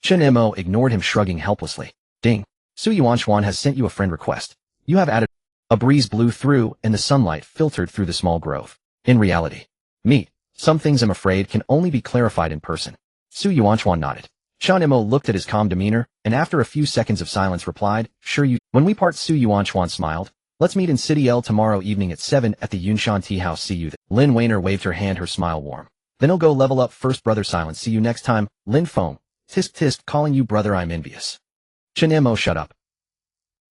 Chen Mo ignored him, shrugging helplessly. Ding. Su Yuanchuan has sent you a friend request. You have added. A breeze blew through, and the sunlight filtered through the small grove. In reality. Meet. Some things, I'm afraid, can only be clarified in person. Su Yuanchuan nodded. Chen Mo looked at his calm demeanor, and after a few seconds of silence replied, Sure you. When we part, Su Yuanchuan smiled. Let's meet in City L tomorrow evening at 7 at the Yunshan Tea House. See you there. Lin Weiner waved her hand, her smile warm. Then I'll go level up first, brother Silence. See you next time. Lin Feng. Tisk tisk, calling you brother, I'm envious. Chen Mo shut up.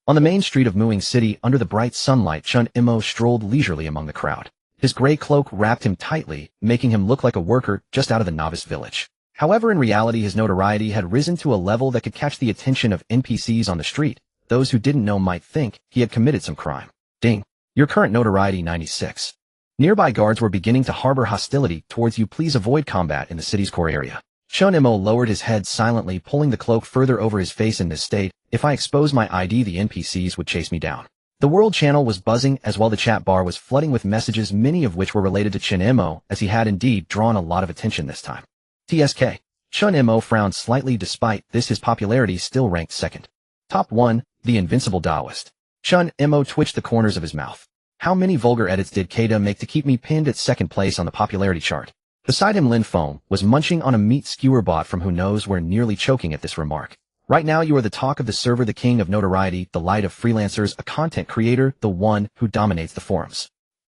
On the main street of Muing City, under the bright sunlight, Chen Mo strolled leisurely among the crowd. His gray cloak wrapped him tightly, making him look like a worker just out of the novice village. However, in reality, his notoriety had risen to a level that could catch the attention of NPCs on the street. Those who didn't know might think he had committed some crime. Ding. Your current notoriety 96. Nearby guards were beginning to harbor hostility towards you. Please avoid combat in the city's core area. Chen Mo lowered his head silently, pulling the cloak further over his face. In this state, if I expose my ID, the NPCs would chase me down. The world channel was buzzing as well. The chat bar was flooding with messages, many of which were related to Chen Mo, as he had indeed drawn a lot of attention this time. TSK. Chen Mo frowned slightly. Despite this, his popularity still ranked second. Top 1, the invincible Taoist. Chen Mo twitched the corners of his mouth. How many vulgar edits did Kada make to keep me pinned at second place on the popularity chart? Beside him, Lin Feng was munching on a meat skewer bot from who knows where, nearly choking at this remark. Right now you are the talk of the server, the king of notoriety, the light of freelancers, a content creator, the one who dominates the forums.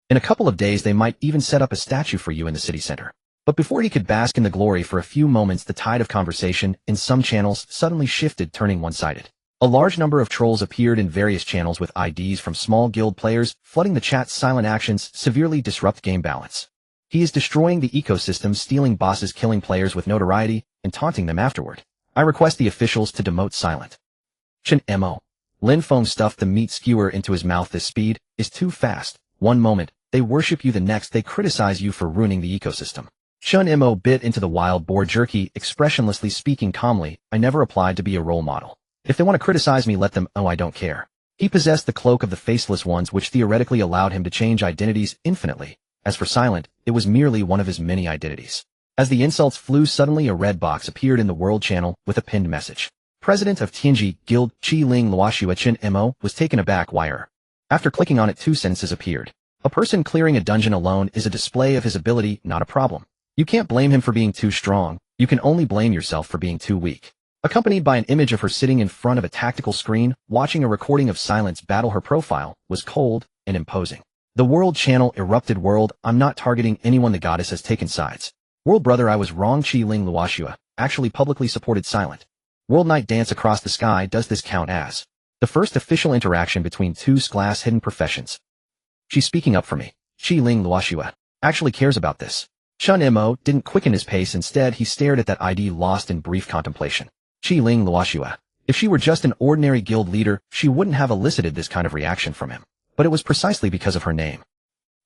In a couple of days they might even set up a statue for you in the city center. But before he could bask in the glory for a few moments, the tide of conversation in some channels suddenly shifted, turning one-sided. A large number of trolls appeared in various channels with IDs from small guild players, flooding the chat's silent actions severely disrupt game balance. He is destroying the ecosystem, stealing bosses, killing players with notoriety, and taunting them afterward. I request the officials to demote silent. Chen Mo. Lin Feng stuffed the meat skewer into his mouth. This speed is too fast. One moment, they worship you, the next they criticize you for ruining the ecosystem. Chen Mo bit into the wild boar jerky, expressionlessly speaking calmly, I never applied to be a role model. If they want to criticize me, let them, I don't care. He possessed the cloak of the faceless ones, which theoretically allowed him to change identities infinitely. As for Silent, it was merely one of his many identities. As the insults flew, suddenly a red box appeared in the world channel with a pinned message. President of Tianji Guild, Qi Ling Luoxua. Chen Mo was taken aback. Wire. After clicking on it, 2 sentences appeared. A person clearing a dungeon alone is a display of his ability, not a problem. You can't blame him for being too strong, you can only blame yourself for being too weak. Accompanied by an image of her sitting in front of a tactical screen, watching a recording of Silent's battle. Her profile was cold and imposing. The world channel erupted. World, I'm not targeting anyone, the goddess has taken sides. World brother, I was wrong. Qi Ling Luoxua. actually publicly supported silent. World Night Dance Across the Sky. Does this count as the first official interaction between two class hidden professions? She's speaking up for me. Qi Ling Luoxue actually cares about this. Chen Mo didn't quicken his pace. Instead, he stared at that ID lost in brief contemplation. Qi Ling Luoxue. If she were just an ordinary guild leader, she wouldn't have elicited this kind of reaction from him. But it was precisely because of her name.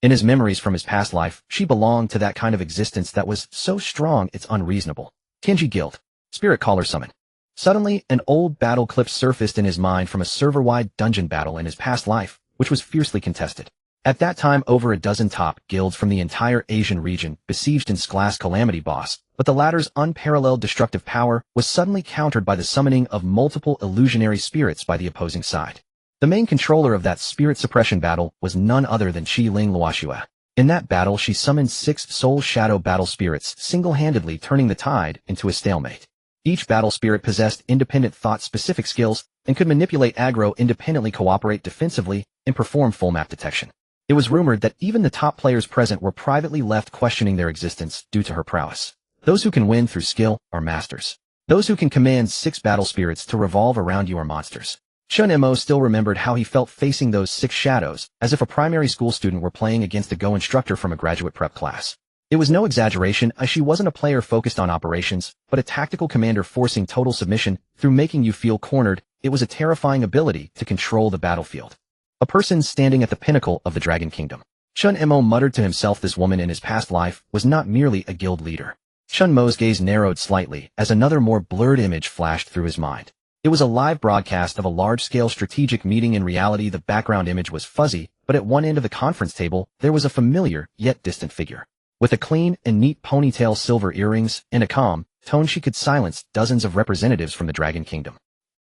In his memories from his past life, she belonged to that kind of existence that was so strong it's unreasonable. Tianji Guild. Spirit Caller Summon. Suddenly, an old battle clip surfaced in his mind from a server-wide dungeon battle in his past life, which was fiercely contested. At that time, over a dozen top guilds from the entire Asian region besieged Class Calamity Boss, but the latter's unparalleled destructive power was suddenly countered by the summoning of multiple illusionary spirits by the opposing side. The main controller of that spirit suppression battle was none other than Qi Ling Luoxue. In that battle, she summoned 6 soul shadow battle spirits, single-handedly turning the tide into a stalemate. Each battle spirit possessed independent thought-specific skills and could manipulate aggro, independently cooperate defensively, and perform full map detection. It was rumored that even the top players present were privately left questioning their existence due to her prowess. Those who can win through skill are masters. Those who can command 6 battle spirits to revolve around you are monsters. Chen Mo still remembered how he felt facing those 6 shadows, as if a primary school student were playing against a Go instructor from a graduate prep class. It was no exaggeration, as she wasn't a player focused on operations, but a tactical commander forcing total submission through making you feel cornered. It was a terrifying ability to control the battlefield. A person standing at the pinnacle of the Dragon Kingdom. Chen Mo muttered to himself, this woman in his past life was not merely a guild leader. Chen Mo's gaze narrowed slightly as another more blurred image flashed through his mind. It was a live broadcast of a large-scale strategic meeting. In reality, the background image was fuzzy, but at one end of the conference table, there was a familiar, yet distant figure. With a clean and neat ponytail, silver earrings, and a calm tone, she could silence dozens of representatives from the Dragon Kingdom.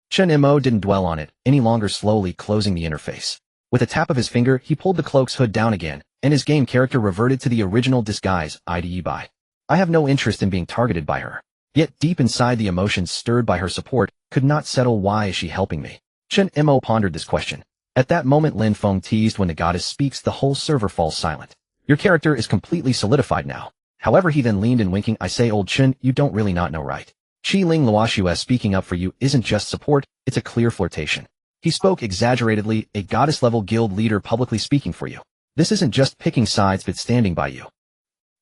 Chen Mo didn't dwell on it any longer, slowly closing the interface. With a tap of his finger, he pulled the cloak's hood down again, and his game character reverted to the original disguise, IDE by. I have no interest in being targeted by her. Yet deep inside, the emotions stirred by her support could not settle. Why is she helping me? Chen Mo pondered this question. At that moment, Lin Feng teased, when the goddess speaks, the whole server falls silent. Your character is completely solidified now. However, he then leaned in, winking. I say, old Chen, you don't really not know, right? Qi Ling Luoxue speaking up for you isn't just support, it's a clear flirtation. He spoke exaggeratedly, a goddess-level guild leader publicly speaking for you. This isn't just picking sides, but standing by you.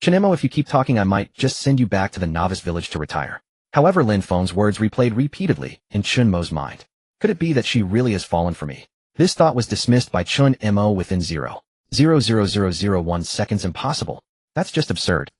Chen Mo, if you keep talking, I might just send you back to the novice village to retire. However, Lin Feng's words replayed repeatedly in Chen Mo's mind. Could it be that she really has fallen for me? This thought was dismissed by Chen Mo within 0.00001 seconds. Impossible. That's just absurd.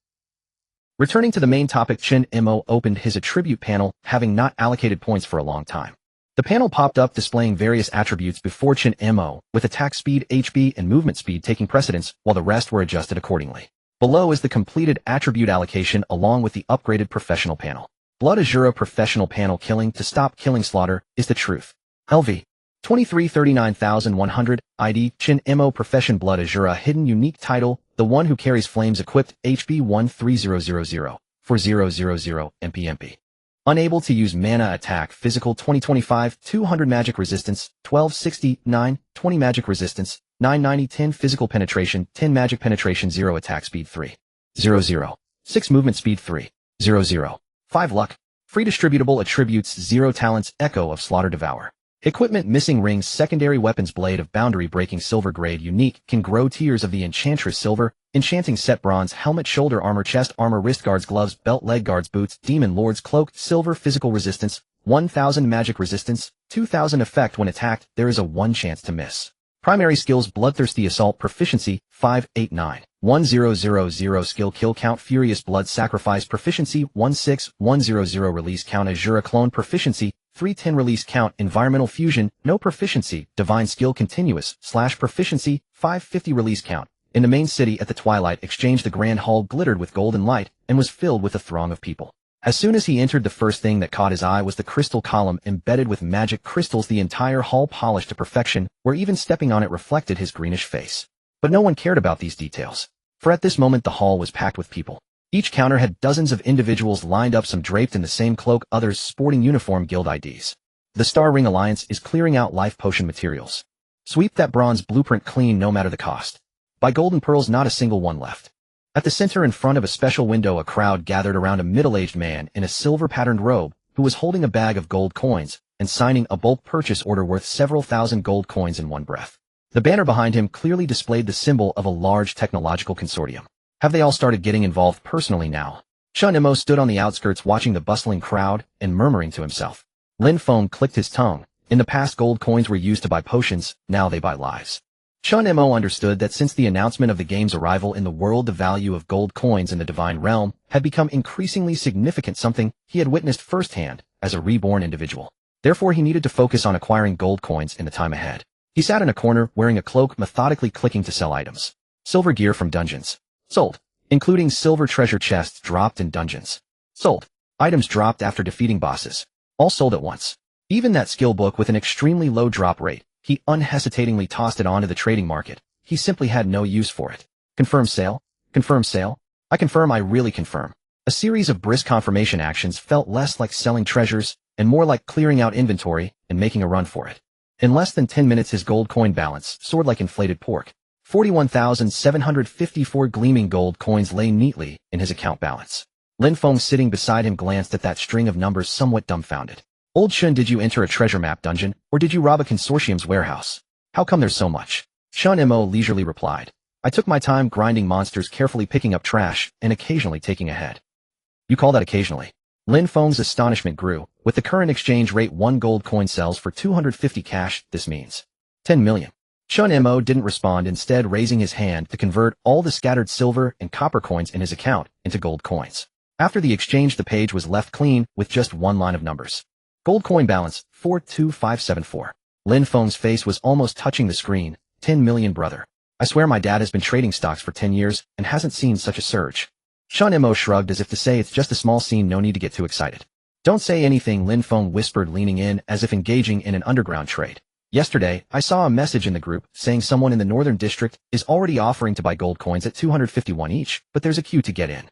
Returning to the main topic, Chen Mo opened his attribute panel, having not allocated points for a long time. The panel popped up displaying various attributes before Chen Mo, with attack speed, HP, and movement speed taking precedence, while the rest were adjusted accordingly. Below is the completed attribute allocation along with the upgraded professional panel. Blood Azura professional panel. Killing to stop killing slaughter is the truth. LV 23,39,100 ID Chen Mo profession. Blood Azura hidden unique title, the one who carries flames equipped. HP 13000 4000 MP. Unable to use mana attack. Physical 2025 200 magic resistance 1260 920 magic resistance 990 10 physical penetration 10 magic penetration 0 attack speed 300 6 movement speed 300 5 luck. Free distributable attributes 0 talents. Echo of Slaughter Devour. Equipment missing rings. Secondary weapons. Blade of Boundary Breaking silver grade unique, can grow. Tears of the Enchantress silver. Enchanting set bronze. Helmet, shoulder armor, chest armor, wrist guards, gloves, belt, leg guards, boots. Demon Lord's cloak silver. Physical resistance 1000 magic resistance 2000 effect. When attacked, there is a 1 chance to miss. Primary skills. Bloodthirsty Assault proficiency 589 1000 skill kill count. Furious Blood Sacrifice proficiency 16100 release count. Azura Clone proficiency 310 release count. Environmental Fusion no proficiency. Divine Skill continuous / proficiency 550 release count. In the main city at the Twilight Exchange, the Grand Hall glittered with golden light and was filled with a throng of people. As soon as he entered, the first thing that caught his eye was the crystal column embedded with magic crystals, the entire hall polished to perfection, where even stepping on it reflected his greenish face. But no one cared about these details, for at this moment the hall was packed with people. Each counter had dozens of individuals lined up, some draped in the same cloak, others sporting uniform guild IDs. The Star Ring Alliance is clearing out life potion materials. Sweep that bronze blueprint clean, no matter the cost. Buy golden pearls, not a single one left. At the center in front of a special window, a crowd gathered around a middle-aged man in a silver-patterned robe who was holding a bag of gold coins and signing a bulk purchase order worth several thousand gold coins in one breath. The banner behind him clearly displayed the symbol of a large technological consortium. Have they all started getting involved personally now? Chen Mo stood on the outskirts watching the bustling crowd and murmuring to himself. Lin Feng clicked his tongue. In the past, gold coins were used to buy potions, now they buy lives. Chen Mo understood that since the announcement of the game's arrival in the world, the value of gold coins in the Divine Realm had become increasingly significant, something he had witnessed firsthand as a reborn individual. Therefore, he needed to focus on acquiring gold coins in the time ahead. He sat in a corner wearing a cloak, methodically clicking to sell items. Silver gear from dungeons. Sold. Including silver treasure chests dropped in dungeons. Sold. Items dropped after defeating bosses. All sold at once. Even that skill book with an extremely low drop rate, he unhesitatingly tossed it onto the trading market. He simply had no use for it. Confirm sale? Confirm sale? I confirm, I really confirm. A series of brisk confirmation actions felt less like selling treasures and more like clearing out inventory and making a run for it. In less than 10 minutes, his gold coin balance soared like inflated pork. 41,754 gleaming gold coins lay neatly in his account balance. Lin Feng, sitting beside him, glanced at that string of numbers somewhat dumbfounded. Old Chen, did you enter a treasure map dungeon, or did you rob a consortium's warehouse? How come there's so much? Chen Mo leisurely replied. I took my time grinding monsters, carefully picking up trash, and occasionally taking a head. You call that occasionally? Lin Feng's astonishment grew. With the current exchange rate, 1 gold coin sells for 250 cash, this means 10 million. Chen Mo didn't respond, instead raising his hand to convert all the scattered silver and copper coins in his account into gold coins. After the exchange, the page was left clean with just one line of numbers. Gold coin balance, 42574. Lin Feng's face was almost touching the screen. 10 million, brother. I swear my dad has been trading stocks for 10 years and hasn't seen such a surge. Chen Mo shrugged as if to say, it's just a small scene, no need to get too excited. Don't say anything, Lin Feng whispered, leaning in as if engaging in an underground trade. Yesterday, I saw a message in the group saying someone in the northern district is already offering to buy gold coins at 251 each, but there's a queue to get in.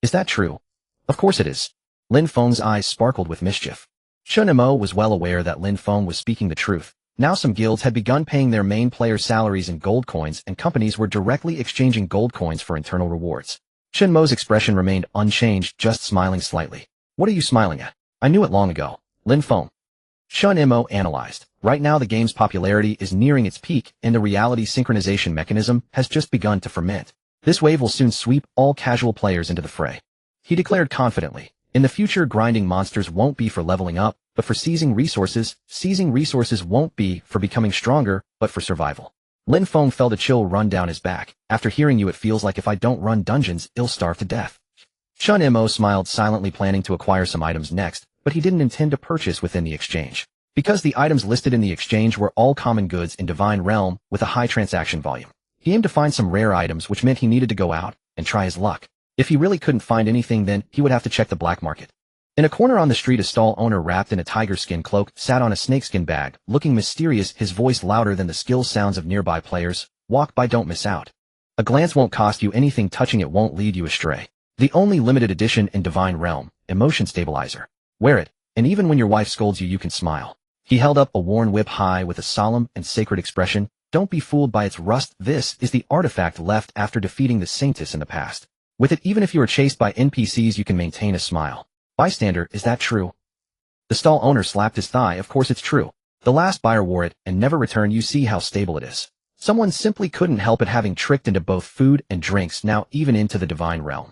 Is that true? Of course it is. Lin Feng's eyes sparkled with mischief. Chen Mo was well aware that Lin Feng was speaking the truth. Now some guilds had begun paying their main players' salaries in gold coins, and companies were directly exchanging gold coins for internal rewards. Chen Mo's expression remained unchanged, just smiling slightly. What are you smiling at? I knew it long ago. Lin Feng. Chen Mo analyzed. Right now the game's popularity is nearing its peak, and the reality synchronization mechanism has just begun to ferment. This wave will soon sweep all casual players into the fray. He declared confidently. In the future, grinding monsters won't be for leveling up, but for seizing resources. Seizing resources won't be for becoming stronger, but for survival. Lin Feng felt a chill run down his back. After hearing you, it feels like if I don't run dungeons, I'll starve to death. Chen Mo smiled, silently planning to acquire some items next, but he didn't intend to purchase within the exchange. Because the items listed in the exchange were all common goods in Divine Realm with a high transaction volume. He aimed to find some rare items, which meant he needed to go out and try his luck. If he really couldn't find anything, then he would have to check the black market. In a corner on the street, a stall owner wrapped in a tiger skin cloak sat on a snakeskin bag, looking mysterious, his voice louder than the skill sounds of nearby players. Walk by, don't miss out. A glance won't cost you anything, touching it won't lead you astray. The only limited edition in Divine Realm, emotion stabilizer. Wear it, and even when your wife scolds you, you can smile. He held up a worn whip high with a solemn and sacred expression. Don't be fooled by its rust. This is the artifact left after defeating the Saintess in the past. With it, even if you are chased by NPCs, you can maintain a smile. Bystander, is that true? The stall owner slapped his thigh. Of course it's true. The last buyer wore it and never returned. You see how stable it is. Someone simply couldn't help it, having tricked into both food and drinks, now even into the Divine Realm.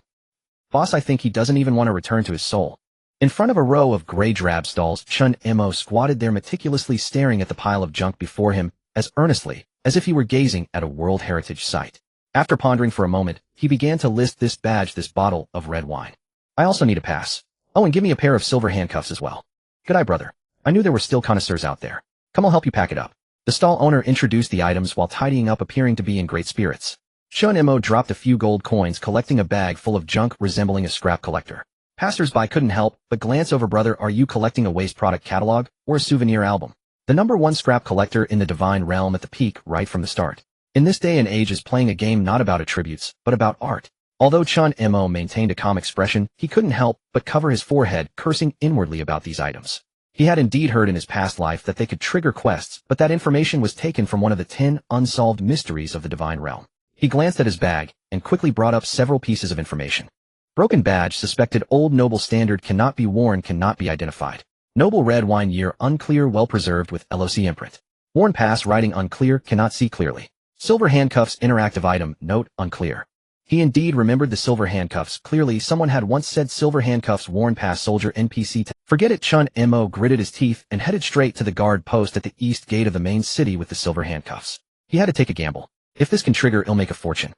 Boss, I think he doesn't even want to return to his soul. In front of a row of gray drab stalls, Chen Mo squatted there, meticulously staring at the pile of junk before him, as earnestly as if he were gazing at a World Heritage site. After pondering for a moment, he began to list this badge, this bottle of red wine. I also need a pass. Oh, and give me a pair of silver handcuffs as well. Good eye, brother. I knew there were still connoisseurs out there. Come, I'll help you pack it up. The stall owner introduced the items while tidying up, appearing to be in great spirits. Chen Mo dropped a few gold coins, collecting a bag full of junk resembling a scrap collector. Passers-by couldn't help but glance over. Brother, are you collecting a waste product catalog or a souvenir album? The #1 scrap collector in the Divine Realm at the peak right from the start. In this day and age is playing a game not about attributes, but about art. Although Chen Mo maintained a calm expression, he couldn't help but cover his forehead, cursing inwardly about these items. He had indeed heard in his past life that they could trigger quests, but that information was taken from one of the 10 unsolved mysteries of the Divine Realm. He glanced at his bag and quickly brought up several pieces of information. Broken badge suspected old noble standard cannot be worn, cannot be identified. Noble red wine year unclear, well preserved with LOC imprint. Worn pass writing unclear, cannot see clearly. Silver handcuffs interactive item, note, unclear. He indeed remembered the silver handcuffs. Clearly, someone had once said silver handcuffs worn past soldier NPC. Forget it. Chen Mo gritted his teeth and headed straight to the guard post at the east gate of the main city with the silver handcuffs. He had to take a gamble. If this can trigger, he'll make a fortune.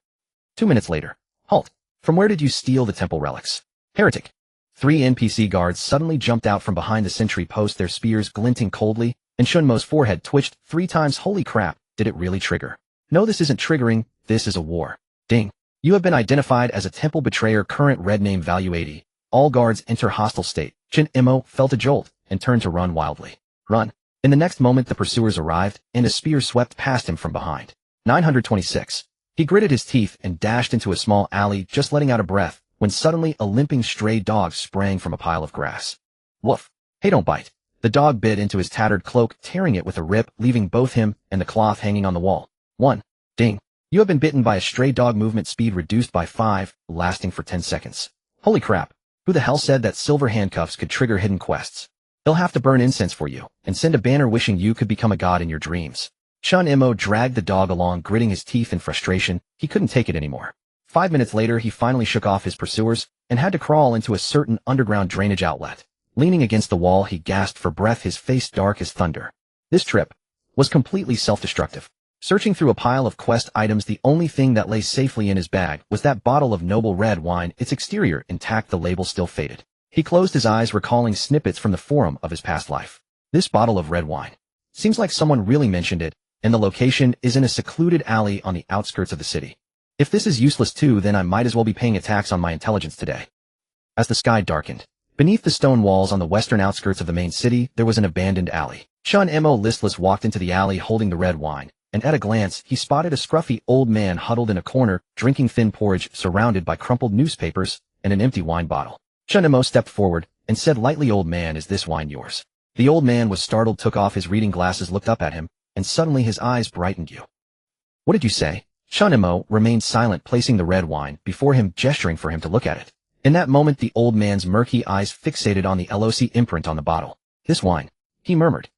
2 minutes later. Halt. From where did you steal the temple relics? Heretic. 3 NPC guards suddenly jumped out from behind the sentry post, their spears glinting coldly, and Chen Mo's forehead twitched 3 times. Holy crap, did it really trigger? No, this isn't triggering, this is a war. Ding. You have been identified as a temple betrayer, current red name value 80. All guards enter hostile state. Chen Mo felt a jolt and turned to run wildly. Run. In the next moment the pursuers arrived, and a spear swept past him from behind. 926. He gritted his teeth and dashed into a small alley, just letting out a breath, when suddenly a limping stray dog sprang from a pile of grass. Woof. Hey, don't bite. The dog bit into his tattered cloak, tearing it with a rip, leaving both him and the cloth hanging on the wall. 1. Ding. You have been bitten by a stray dog, movement speed reduced by 5, lasting for 10 seconds. Holy crap. Who the hell said that silver handcuffs could trigger hidden quests? They'll have to burn incense for you, and send a banner wishing you could become a god in your dreams. Chen Mo dragged the dog along, gritting his teeth in frustration. He couldn't take it anymore. 5 minutes later he finally shook off his pursuers, and had to crawl into a certain underground drainage outlet. Leaning against the wall he gasped for breath, his face dark as thunder. This trip was completely self-destructive. Searching through a pile of quest items, the only thing that lay safely in his bag was that bottle of noble red wine, its exterior intact, the label still faded. He closed his eyes, recalling snippets from the forum of his past life. This bottle of red wine. Seems like someone really mentioned it, and the location is in a secluded alley on the outskirts of the city. If this is useless too, then I might as well be paying a tax on my intelligence today. As the sky darkened, beneath the stone walls on the western outskirts of the main city, there was an abandoned alley. Chen Mo listless walked into the alley holding the red wine, and at a glance he spotted a scruffy old man huddled in a corner, drinking thin porridge, surrounded by crumpled newspapers and an empty wine bottle. Chen Mo stepped forward and said lightly, "Old man, is this wine yours?" The old man was startled, took off his reading glasses, looked up at him, and suddenly his eyes brightened. "You. What did you say?" Chen Mo remained silent, placing the red wine before him, gesturing for him to look at it. In that moment the old man's murky eyes fixated on the LOC imprint on the bottle. "This wine," he murmured.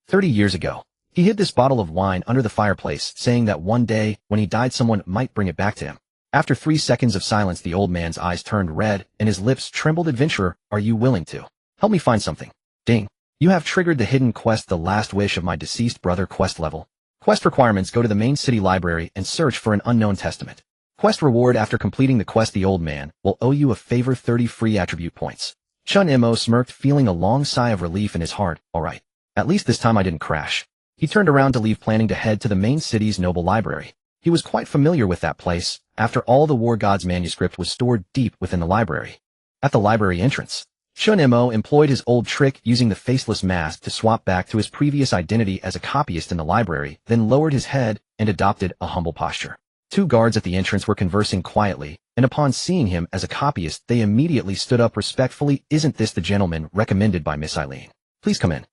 30 years ago. He hid this bottle of wine under the fireplace, saying that one day, when he died, someone might bring it back to him. After 3 seconds of silence the old man's eyes turned red and his lips trembled. "Adventurer, are you willing to help me find something?" Ding. You have triggered the hidden quest, the last wish of my deceased brother. Quest level. Quest requirements: go to the main city library and search for an unknown testament. Quest reward: after completing the quest the old man will owe you a favor, 30 free attribute points. Chen Mo smirked, feeling a long sigh of relief in his heart. Alright. At least this time I didn't crash. He turned around to leave, planning to head to the main city's noble library. He was quite familiar with that place. After all, the War God's manuscript was stored deep within the library. At the library entrance, Chen Mo employed his old trick, using the faceless mask to swap back to his previous identity as a copyist in the library, then lowered his head and adopted a humble posture. 2 guards at the entrance were conversing quietly, and upon seeing him as a copyist, they immediately stood up respectfully. "Isn't this the gentleman recommended by Miss Eileen? Please come in."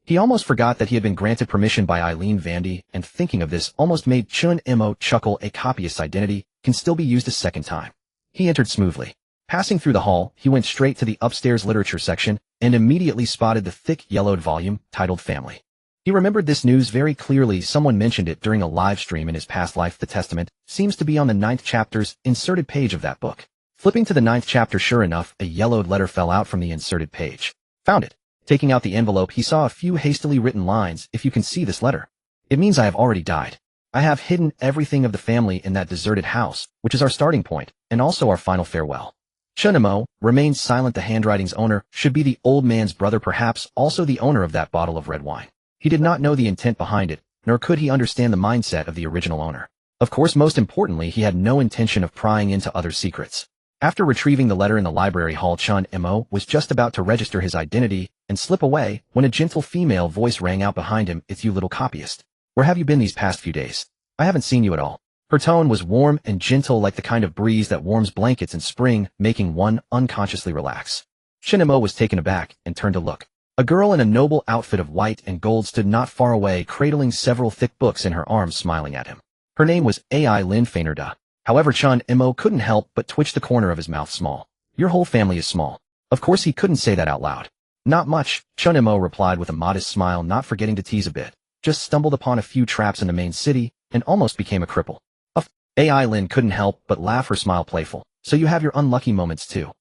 He almost forgot that he had been granted permission by Eileen Vandy, and thinking of this almost made Chen Mo chuckle. A copyist's identity can still be used a second time. He entered smoothly. Passing through the hall, he went straight to the upstairs literature section, and immediately spotted the thick yellowed volume titled Family. He remembered this news very clearly. Someone mentioned it during a live stream in his past life. The testament seems to be on the 9th chapter's inserted page of that book. Flipping to the 9th chapter, sure enough, a yellowed letter fell out from the inserted page. Found it. Taking out the envelope, he saw a few hastily written lines. "If you can see this letter, it means I have already died. I have hidden everything of the family in that deserted house, which is our starting point, and also our final farewell." Chen Mo remained silent. The handwriting's owner should be the old man's brother, perhaps also the owner of that bottle of red wine. He did not know the intent behind it, nor could he understand the mindset of the original owner. Of course, most importantly, he had no intention of prying into other secrets. After retrieving the letter in the library hall, Chen Mo was just about to register his identity and slip away when a gentle female voice rang out behind him. "It's you, little copyist. Where have you been these past few days? I haven't seen you at all." Her tone was warm and gentle, like the kind of breeze that warms blankets in spring, making one unconsciously relax. Chen Mo was taken aback and turned to look. A girl in a noble outfit of white and gold stood not far away, cradling several thick books in her arms, smiling at him. Her name was AI Lin Feinerda. However, Chen Mo couldn't help but twitch the corner of his mouth small. Your whole family is small. Of course he couldn't say that out loud. Not much, Chen Mo replied with a modest smile, not forgetting to tease a bit. Just stumbled upon a few traps in the main city, and almost became a cripple. AI Lin couldn't help but laugh, her smile playful. So you have your unlucky moments too.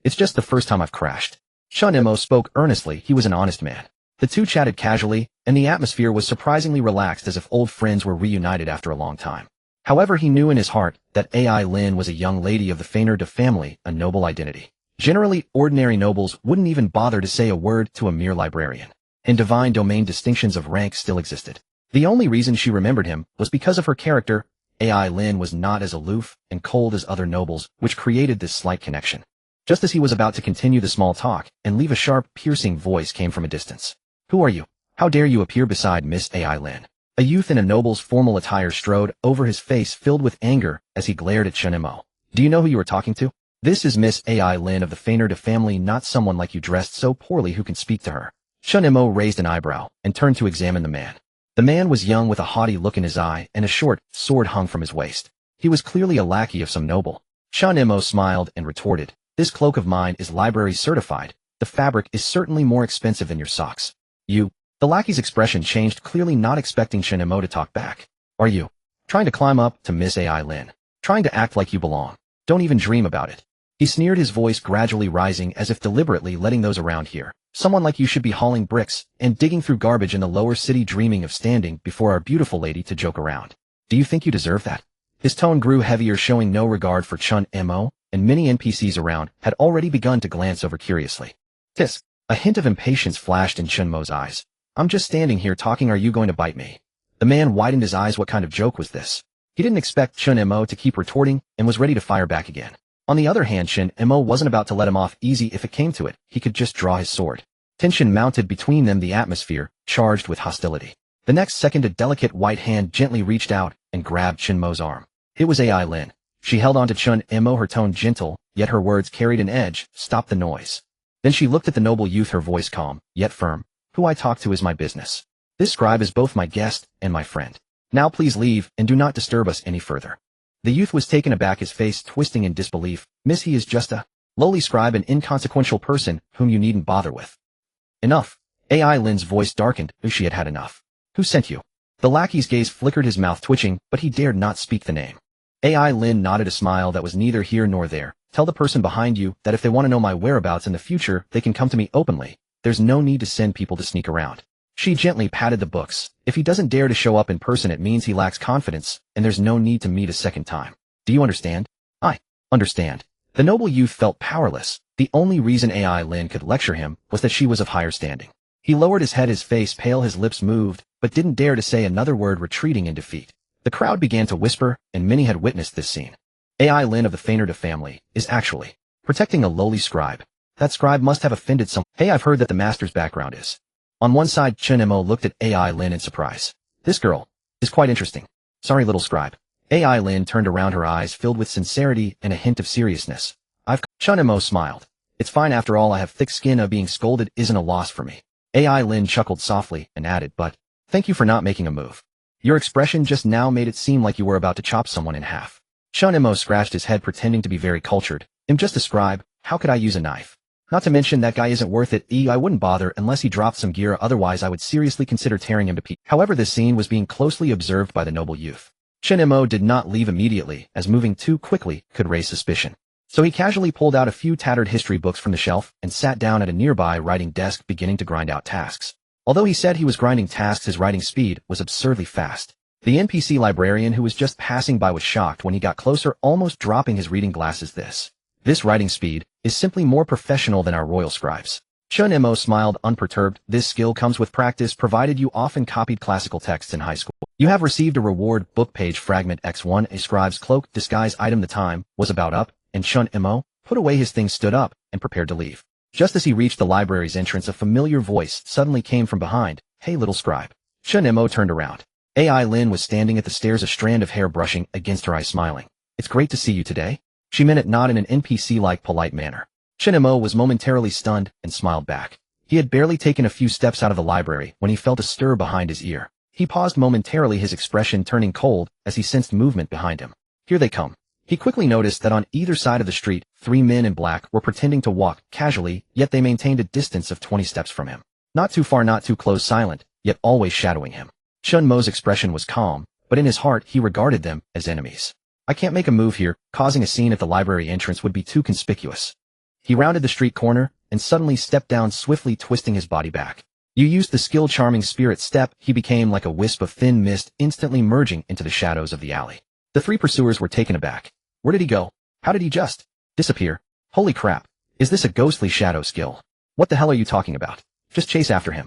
It's just the first time I've crashed. Chen Mo spoke earnestly, he was an honest man. The two chatted casually, and the atmosphere was surprisingly relaxed, as if old friends were reunited after a long time. However, he knew in his heart that AI Lin was a young lady of the Feinerda family, a noble identity. Generally, ordinary nobles wouldn't even bother to say a word to a mere librarian. In divine domain, distinctions of rank still existed. The only reason she remembered him was because of her character. AI Lin was not as aloof and cold as other nobles, which created this slight connection. Just as he was about to continue the small talk and leave, a sharp, piercing voice came from a distance. Who are you? How dare you appear beside Miss AI Lin? A youth in a noble's formal attire strode over, his face filled with anger as he glared at Chen Mo. Do you know who you are talking to? This is Miss AI Lin of the Feinerda family, not someone like you dressed so poorly who can speak to her. Chen Mo raised an eyebrow and turned to examine the man. The man was young, with a haughty look in his eye, and a short sword hung from his waist. He was clearly a lackey of some noble. Chen Mo smiled and retorted, this cloak of mine is library certified. The fabric is certainly more expensive than your socks. You. The lackey's expression changed, clearly not expecting Chen Mo to talk back. Are you trying to climb up to Miss AI Lin? Trying to act like you belong? Don't even dream about it. He sneered, his voice gradually rising, as if deliberately letting those around hear. Someone like you should be hauling bricks and digging through garbage in the lower city, dreaming of standing before our beautiful lady to joke around. Do you think you deserve that? His tone grew heavier, showing no regard for Chen Mo, and many NPCs around had already begun to glance over curiously. Tisk. A hint of impatience flashed in Chen Mo's eyes. I'm just standing here talking, are you going to bite me? The man widened his eyes. What kind of joke was this? He didn't expect Chen Mo to keep retorting and was ready to fire back again. On the other hand, Chen Mo wasn't about to let him off easy. If it came to it, he could just draw his sword. Tension mounted between them, the atmosphere charged with hostility. The next second, a delicate white hand gently reached out and grabbed Chen Mo's arm. It was AI Lin. She held on to Chen Mo, her tone gentle, yet her words carried an edge. Stop the noise. Then she looked at the noble youth, her voice calm, yet firm. Who I talk to is my business. This scribe is both my guest and my friend. Now please leave and do not disturb us any further. The youth was taken aback, his face twisting in disbelief. Miss, he is just a lowly scribe, an inconsequential person whom you needn't bother with. Enough. AI Lin's voice darkened. She had had enough. Who sent you? The lackey's gaze flickered, his mouth twitching, but he dared not speak the name. AI Lin nodded, a smile that was neither here nor there. Tell the person behind you that if they want to know my whereabouts in the future, they can come to me openly. There's no need to send people to sneak around. She gently patted the books. If he doesn't dare to show up in person, it means he lacks confidence, and there's no need to meet a second time. Do you understand? I understand. The noble youth felt powerless. The only reason AI Lin could lecture him was that she was of higher standing. He lowered his head, his face pale, his lips moved, but didn't dare to say another word, retreating in defeat. The crowd began to whisper, and many had witnessed this scene. AI Lin of the Feinerda family is actually protecting a lowly scribe. That scribe must have offended some. Hey, I've heard that the master's background is. On one side, Chen Mo looked at AI Lin in surprise. This girl is quite interesting. Sorry, little scribe. AI Lin turned around, her eyes filled with sincerity and a hint of seriousness. Chen Mo smiled. It's fine, after all, I have thick skin. Being scolded isn't a loss for me. AI Lin chuckled softly and added, but thank you for not making a move. Your expression just now made it seem like you were about to chop someone in half. Chen Mo scratched his head, pretending to be very cultured. I'm just a scribe. How could I use a knife? Not to mention that guy isn't worth it. I wouldn't bother unless he dropped some gear, otherwise I would seriously consider tearing him to pieces. However, this scene was being closely observed by the noble youth. Chen Mo did not leave immediately, as moving too quickly could raise suspicion. So he casually pulled out a few tattered history books from the shelf and sat down at a nearby writing desk, beginning to grind out tasks. Although he said he was grinding tasks, his writing speed was absurdly fast. The NPC librarian who was just passing by was shocked when he got closer, almost dropping his reading glasses. This writing speed is simply more professional than our royal scribes. Chen Mo smiled, unperturbed. This skill comes with practice, provided you often copied classical texts in high school. You have received a reward book, page fragment X1, a scribe's cloak, disguise item. The time was about up, and Chen Mo put away his things, stood up, and prepared to leave. Just as he reached the library's entrance, a familiar voice suddenly came from behind. Hey, little scribe. Chen Mo turned around. AI Lin was standing at the stairs, a strand of hair brushing against her eye, smiling. It's great to see you today. She meant it not in an NPC-like polite manner. Chen Mo was momentarily stunned and smiled back. He had barely taken a few steps out of the library when he felt a stir behind his ear. He paused momentarily, his expression turning cold as he sensed movement behind him. Here they come. He quickly noticed that on either side of the street, 3 men in black were pretending to walk casually, yet they maintained a distance of 20 steps from him. Not too far, not too close, silent, yet always shadowing him. Chen Mo's expression was calm, but in his heart he regarded them as enemies. I can't make a move here, causing a scene at the library entrance would be too conspicuous. He rounded the street corner and suddenly stepped down, swiftly twisting his body back. You used the skill charming spirit step. He became like a wisp of thin mist, instantly merging into the shadows of the alley. The 3 pursuers were taken aback. Where did he go? How did he just disappear? Holy crap. Is this a ghostly shadow skill? What the hell are you talking about? Just chase after him.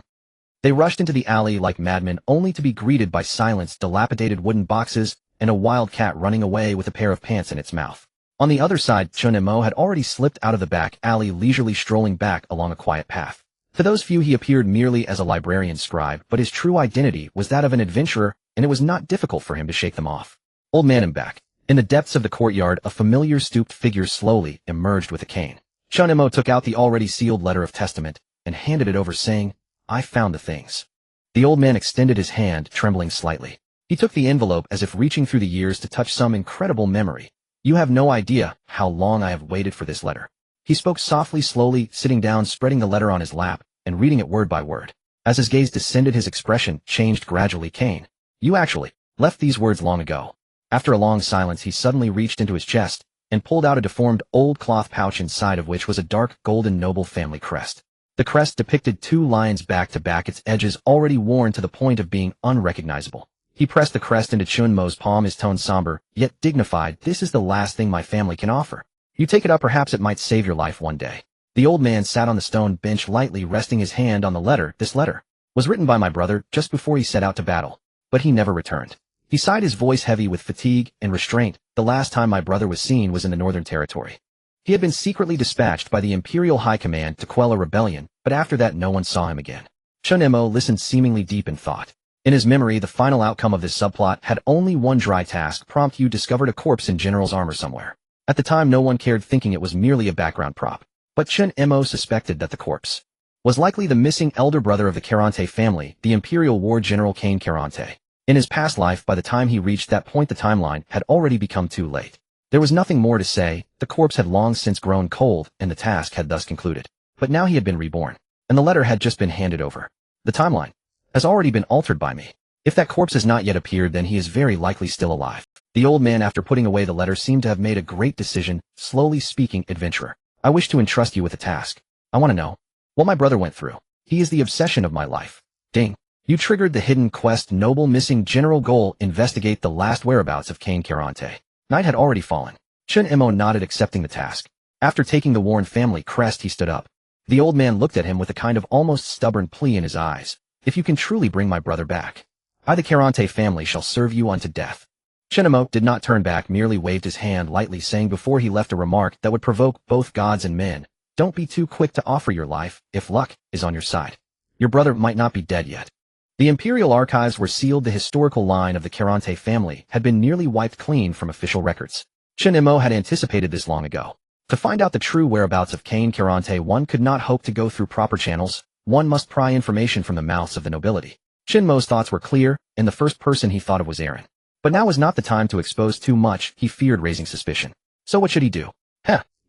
They rushed into the alley like madmen, only to be greeted by silence, dilapidated wooden boxes, and a wild cat running away with a pair of pants in its mouth. On the other side, Chen Mo had already slipped out of the back alley, leisurely strolling back along a quiet path. To those few he appeared merely as a librarian scribe, but his true identity was that of an adventurer, and it was not difficult for him to shake them off. Old man in back. In the depths of the courtyard, a familiar stooped figure slowly emerged with a cane. Chen Mo took out the already sealed letter of testament and handed it over, saying, I found the things. The old man extended his hand, trembling slightly. He took the envelope as if reaching through the years to touch some incredible memory. You have no idea how long I have waited for this letter. He spoke softly, slowly, sitting down, spreading the letter on his lap, and reading it word by word. As his gaze descended, his expression changed gradually. Kane, you actually left these words long ago. After a long silence, he suddenly reached into his chest and pulled out a deformed old cloth pouch, inside of which was a dark golden noble family crest. The crest depicted 2 lions back to back, its edges already worn to the point of being unrecognizable. He pressed the crest into Chen Mo's palm, his tone somber, yet dignified. This is the last thing my family can offer. You take it up, perhaps it might save your life one day. The old man sat on the stone bench, lightly resting his hand on the letter. This letter was written by my brother just before he set out to battle, but he never returned. He sighed, his voice heavy with fatigue and restraint. The last time my brother was seen was in the Northern Territory. He had been secretly dispatched by the Imperial High Command to quell a rebellion, but after that no one saw him again. Chen Mo listened, seemingly deep in thought. In his memory, the final outcome of this subplot had only one dry task: prompt. You discovered a corpse in General's armor somewhere. At the time no one cared, thinking it was merely a background prop. But Chen Mo suspected that the corpse was likely the missing elder brother of the Caronte family, the Imperial War General Cain Caronte. In his past life, by the time he reached that point, the timeline had already become too late. There was nothing more to say. The corpse had long since grown cold, and the task had thus concluded. But now he had been reborn, and the letter had just been handed over. The timeline has already been altered by me. If that corpse has not yet appeared, then he is very likely still alive. The old man, after putting away the letter, seemed to have made a great decision, slowly speaking. Adventurer, I wish to entrust you with a task. I want to know what my brother went through. He is the obsession of my life. Ding. You triggered the hidden quest. Noble missing. General goal: investigate the last whereabouts of Cain Caronte. Night had already fallen. Chen Mo nodded, accepting the task. After taking the worn family crest, he stood up. The old man looked at him with a kind of almost stubborn plea in his eyes. If you can truly bring my brother back, I, the Caronte family, shall serve you unto death. Chen Mo did not turn back, merely waved his hand lightly, saying before he left a remark that would provoke both gods and men. Don't be too quick to offer your life. If luck is on your side, your brother might not be dead yet. The Imperial archives were sealed. The historical line of the Caronte family had been nearly wiped clean from official records. Chen Mo had anticipated this long ago. To find out the true whereabouts of Cain Caronte, one could not hope to go through proper channels. One must pry information from the mouths of the nobility. Chen Mo's thoughts were clear, and the first person he thought of was Aaron. But now was not the time to expose too much. He feared raising suspicion. So what should he do?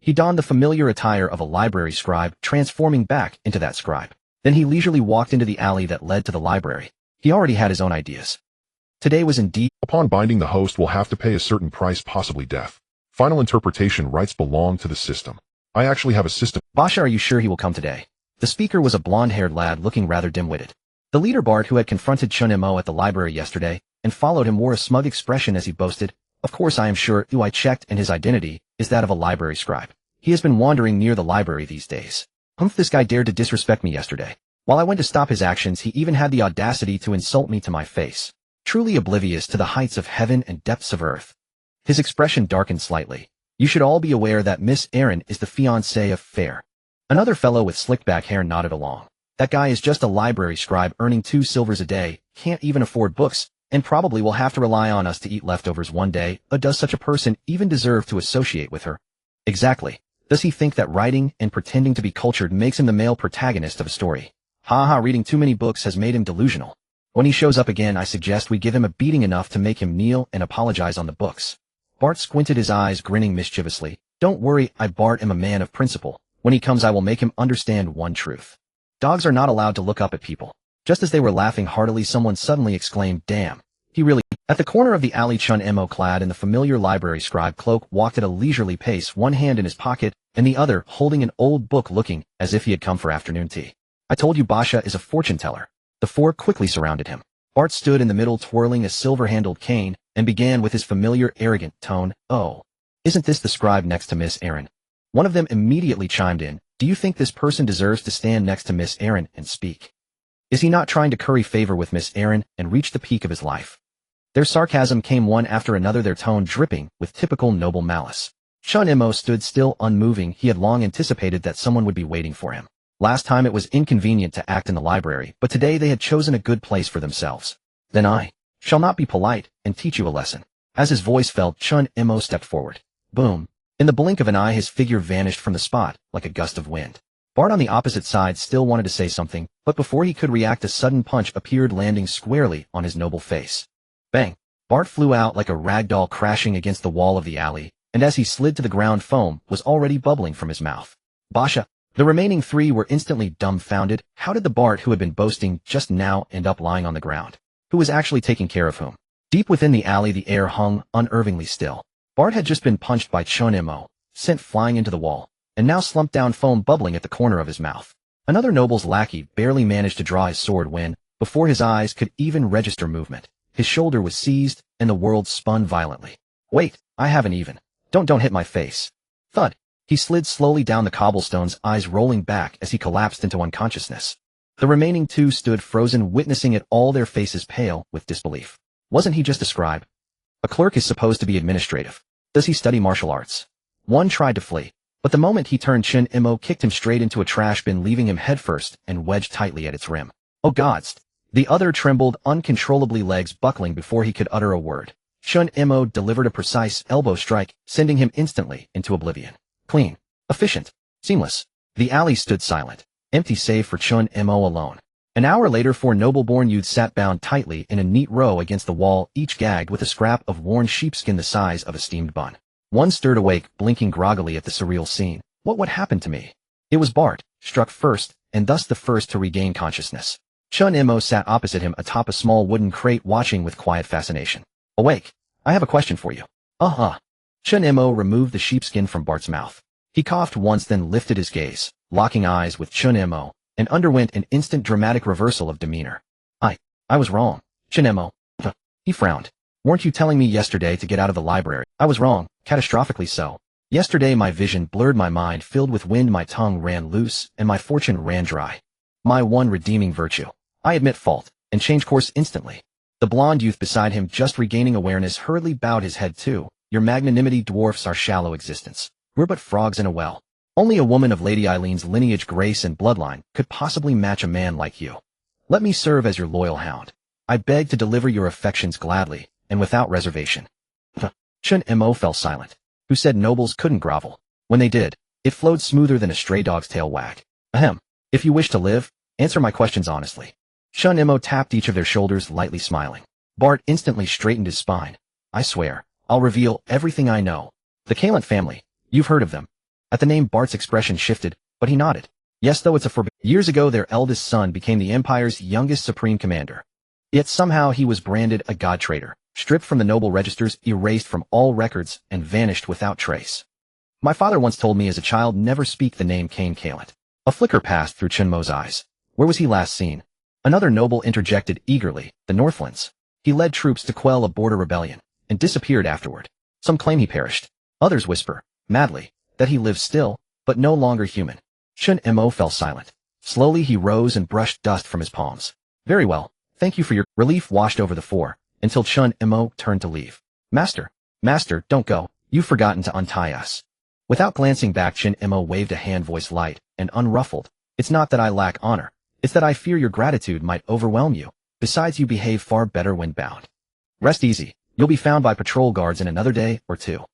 He donned the familiar attire of a library scribe, transforming back into that scribe. Then he leisurely walked into the alley that led to the library. He already had his own ideas. Today was indeed— Upon binding, the host will have to pay a certain price, possibly death. Final interpretation rights belong to the system. I actually have a system. Basha, are you sure he will come today? The speaker was a blonde-haired lad looking rather dim-witted. The leader, Bart, who had confronted Chen Mo at the library yesterday and followed him, wore a smug expression as he boasted, Of course I am sure, who I checked, and his identity is that of a library scribe. He has been wandering near the library these days. This guy dared to disrespect me yesterday. While I went to stop his actions, he even had the audacity to insult me to my face. Truly oblivious to the heights of heaven and depths of earth. His expression darkened slightly. You should all be aware that Miss Erin is the fiancée of Fair. Another fellow with slicked back hair nodded along. That guy is just a library scribe earning 2 silvers a day, can't even afford books, and probably will have to rely on us to eat leftovers one day. Does such a person even deserve to associate with her? Exactly. Does he think that writing and pretending to be cultured makes him the male protagonist of a story? Reading too many books has made him delusional. When he shows up again, I suggest we give him a beating enough to make him kneel and apologize on the books. Bart squinted his eyes, grinning mischievously. Don't worry, Bart am a man of principle. When he comes, I will make him understand one truth. Dogs are not allowed to look up at people. Just as they were laughing heartily, someone suddenly exclaimed, damn. He really... At the corner of the alley, Chen Mo, clad in the familiar library scribe cloak, walked at a leisurely pace, one hand in his pocket and the other holding an old book, looking as if he had come for afternoon tea. I told you Basha is a fortune teller. The four quickly surrounded him. Bart stood in the middle, twirling a silver-handled cane, and began with his familiar arrogant tone, oh, isn't this the scribe next to Miss Aaron? One of them immediately chimed in, do you think this person deserves to stand next to Miss Aaron and speak? Is he not trying to curry favor with Miss Aaron and reach the peak of his life? Their sarcasm came one after another, their tone dripping with typical noble malice. Chen Mo stood still, unmoving. He had long anticipated that someone would be waiting for him. Last time it was inconvenient to act in the library, but today they had chosen a good place for themselves. Then I shall not be polite and teach you a lesson. As his voice fell, Chen Mo stepped forward. Boom. In the blink of an eye, his figure vanished from the spot like a gust of wind. Bart on the opposite side still wanted to say something, but before he could react, a sudden punch appeared, landing squarely on his noble face. Bang! Bart flew out like a rag doll, crashing against the wall of the alley, and as he slid to the ground, foam was already bubbling from his mouth. Basha! The remaining three were instantly dumbfounded. How did the Bart who had been boasting just now end up lying on the ground? Who was actually taking care of whom? Deep within the alley, the air hung unnervingly still. Bart had just been punched by Chen Mo, sent flying into the wall, and now slumped down, foam bubbling at the corner of his mouth. Another noble's lackey barely managed to draw his sword when, before his eyes could even register movement, his shoulder was seized and the world spun violently. Wait, I haven't even. Don't hit my face. Thud. He slid slowly down the cobblestones, eyes rolling back as he collapsed into unconsciousness. The remaining two stood frozen, witnessing it all, their faces pale with disbelief. Wasn't he just a scribe? A clerk is supposed to be administrative. Does he study martial arts? One tried to flee, but the moment he turned, Chen Mo kicked him straight into a trash bin, leaving him headfirst and wedged tightly at its rim. Oh gods! The other trembled uncontrollably, legs buckling before he could utter a word. Chen Mo delivered a precise elbow strike, sending him instantly into oblivion. Clean. Efficient. Seamless. The alley stood silent, empty save for Chen Mo alone. An hour later, four noble-born youths sat bound tightly in a neat row against the wall, each gagged with a scrap of worn sheepskin the size of a steamed bun. One stirred awake, blinking groggily at the surreal scene. What would happen to me? It was Bart, struck first, and thus the first to regain consciousness. Chen Mo sat opposite him atop a small wooden crate, watching with quiet fascination. Awake. I have a question for you. Chen Mo removed the sheepskin from Bart's mouth. He coughed once, then lifted his gaze, locking eyes with Chen Mo, and underwent an instant dramatic reversal of demeanor. I was wrong. Chen Mo. He frowned. Weren't you telling me yesterday to get out of the library? I was wrong, catastrophically so. Yesterday my vision blurred, my mind filled with wind, my tongue ran loose, and my fortune ran dry. My one redeeming virtue. I admit fault, and change course instantly. The blond youth beside him, just regaining awareness, hurriedly bowed his head too. Your magnanimity dwarfs our shallow existence. We're but frogs in a well. Only a woman of Lady Eileen's lineage, grace, and bloodline could possibly match a man like you. Let me serve as your loyal hound. I beg to deliver your affections gladly, and without reservation. Chen Mo fell silent. Who said nobles couldn't grovel? When they did, it flowed smoother than a stray dog's tail wag. Ahem. If you wish to live, answer my questions honestly. Chen Mo tapped each of their shoulders, lightly smiling. Bart instantly straightened his spine. I swear, I'll reveal everything I know. The Kalent family, you've heard of them. At the name, Bart's expression shifted, but he nodded. Yes, though it's a forbidden. Years ago, their eldest son became the Empire's youngest supreme commander. Yet somehow he was branded a god traitor, stripped from the noble registers, erased from all records, and vanished without trace. My father once told me as a child, never speak the name Cain Kalent. A flicker passed through Chen Mo's eyes. Where was he last seen? Another noble interjected eagerly, the Northlands. He led troops to quell a border rebellion, and disappeared afterward. Some claim he perished. Others whisper, madly, that he lives still, but no longer human. Chen Mo fell silent. Slowly he rose and brushed dust from his palms. Very well, thank you for your... Relief washed over the four, until Chen Mo turned to leave. Master, don't go. You've forgotten to untie us. Without glancing back, Chen Mo waved a hand, voice light and unruffled. It's not that I lack honor. It's that I fear your gratitude might overwhelm you. Besides, you behave far better when bound. Rest easy. You'll be found by patrol guards in another day or two.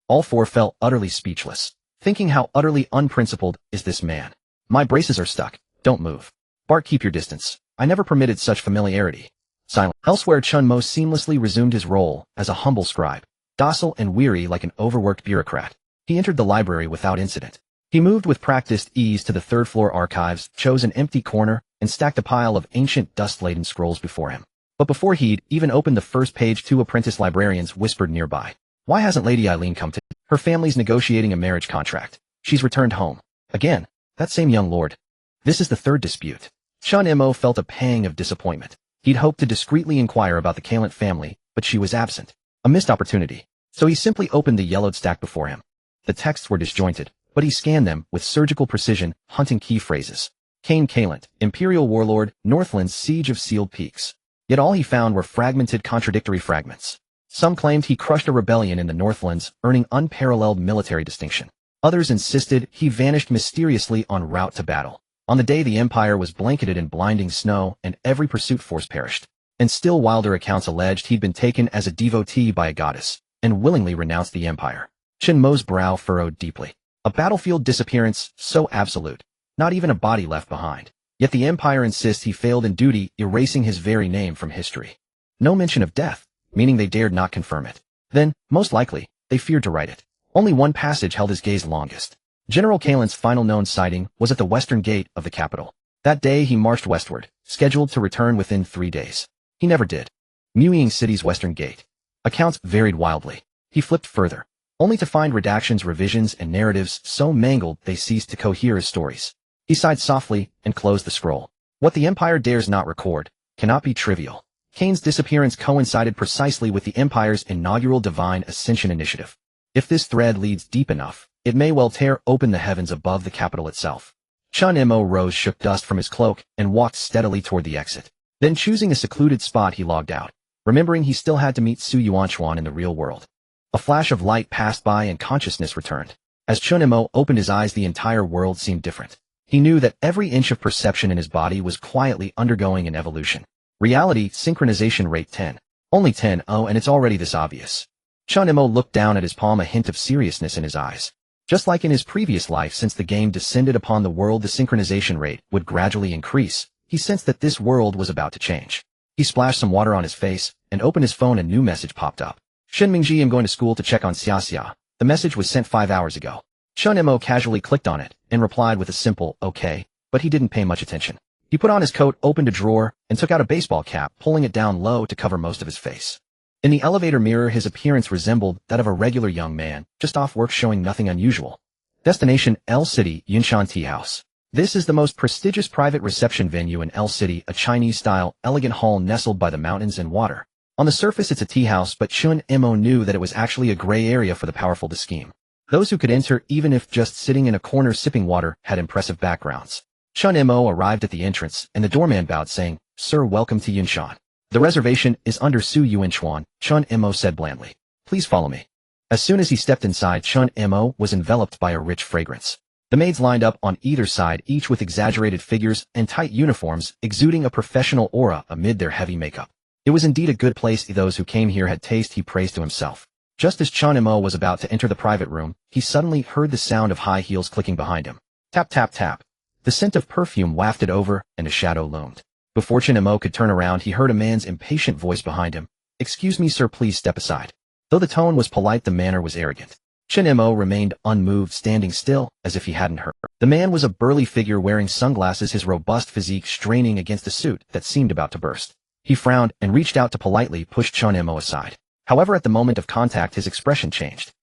All four fell utterly speechless, thinking how utterly unprincipled is this man. My braces are stuck. Don't move. Bart, keep your distance. I never permitted such familiarity. Silent. Elsewhere, Chen Mo seamlessly resumed his role as a humble scribe, docile and weary like an overworked bureaucrat. He entered the library without incident. He moved with practiced ease to the third-floor archives, chose an empty corner, and stacked a pile of ancient dust-laden scrolls before him. But before he'd even opened the first page, two apprentice librarians whispered nearby. Why hasn't Lady Eileen come to? Her family's negotiating a marriage contract. She's returned home. Again, that same young lord. This is the third dispute. Chen Mo felt a pang of disappointment. He'd hoped to discreetly inquire about the Kalent family, but she was absent. A missed opportunity. So he simply opened the yellowed stack before him. The texts were disjointed, but he scanned them with surgical precision, hunting key phrases. Kane Kalent, Imperial Warlord, Northland's Siege of Sealed Peaks. Yet all he found were fragmented contradictory fragments. Some claimed he crushed a rebellion in the Northlands, earning unparalleled military distinction. Others insisted he vanished mysteriously en route to battle, on the day the Empire was blanketed in blinding snow and every pursuit force perished. And still wilder accounts alleged he'd been taken as a devotee by a goddess, and willingly renounced the Empire. Chen Mo's brow furrowed deeply. A battlefield disappearance so absolute, not even a body left behind. Yet the Empire insists he failed in duty, erasing his very name from history. No mention of death, meaning they dared not confirm it. Then, most likely, they feared to write it. Only one passage held his gaze longest. General Kalent's final known sighting was at the western gate of the capital. That day he marched westward, scheduled to return within 3 days. He never did. Muying City's western gate. Accounts varied wildly. He flipped further, only to find redactions, revisions, and narratives so mangled they ceased to cohere as stories. He sighed softly and closed the scroll. What the Empire dares not record cannot be trivial. Kane's disappearance coincided precisely with the Empire's inaugural Divine Ascension Initiative. If this thread leads deep enough, it may well tear open the heavens above the capital itself. Chen Mo rose, shook dust from his cloak, and walked steadily toward the exit. Then, choosing a secluded spot, he logged out, remembering he still had to meet Su Yuanchuan in the real world. A flash of light passed by and consciousness returned. As Chen Mo opened his eyes, the entire world seemed different. He knew that every inch of perception in his body was quietly undergoing an evolution. Reality synchronization rate 10. Only 10, oh, and it's already this obvious. Chen Mo looked down at his palm, a hint of seriousness in his eyes. Just like in his previous life, since the game descended upon the world, the synchronization rate would gradually increase. He sensed that this world was about to change. He splashed some water on his face and opened his phone. A new message popped up. Shen Mingji, I'm going to school to check on Xia. The message was sent 5 hours ago. Chen Mo casually clicked on it and replied with a simple, okay, but he didn't pay much attention. He put on his coat, opened a drawer, and took out a baseball cap, pulling it down low to cover most of his face. In the elevator mirror, his appearance resembled that of a regular young man, just off work, showing nothing unusual. Destination, L City, Yunshan Tea House. This is the most prestigious private reception venue in L City, a Chinese-style, elegant hall nestled by the mountains and water. On the surface it's a tea house, but Chen Mo knew that it was actually a gray area for the powerful to scheme. Those who could enter, even if just sitting in a corner sipping water, had impressive backgrounds. Chen Mo arrived at the entrance, and the doorman bowed, saying, Sir, welcome to Yunshan. The reservation is under Su Yuanchuan, Chen Mo said blandly. Please follow me. As soon as he stepped inside, Chen Mo was enveloped by a rich fragrance. The maids lined up on either side, each with exaggerated figures and tight uniforms, exuding a professional aura amid their heavy makeup. It was indeed a good place. Those who came here had taste, he praised to himself. Just as Chen Mo was about to enter the private room, he suddenly heard the sound of high heels clicking behind him. Tap, tap, tap. The scent of perfume wafted over, and a shadow loomed. Before Chen Mo could turn around, he heard a man's impatient voice behind him. Excuse me, sir, please step aside. Though the tone was polite, the manner was arrogant. Chen Mo remained unmoved, standing still, as if he hadn't heard. The man was a burly figure wearing sunglasses, his robust physique straining against a suit that seemed about to burst. He frowned and reached out to politely push Chen Mo aside. However, at the moment of contact, his expression changed.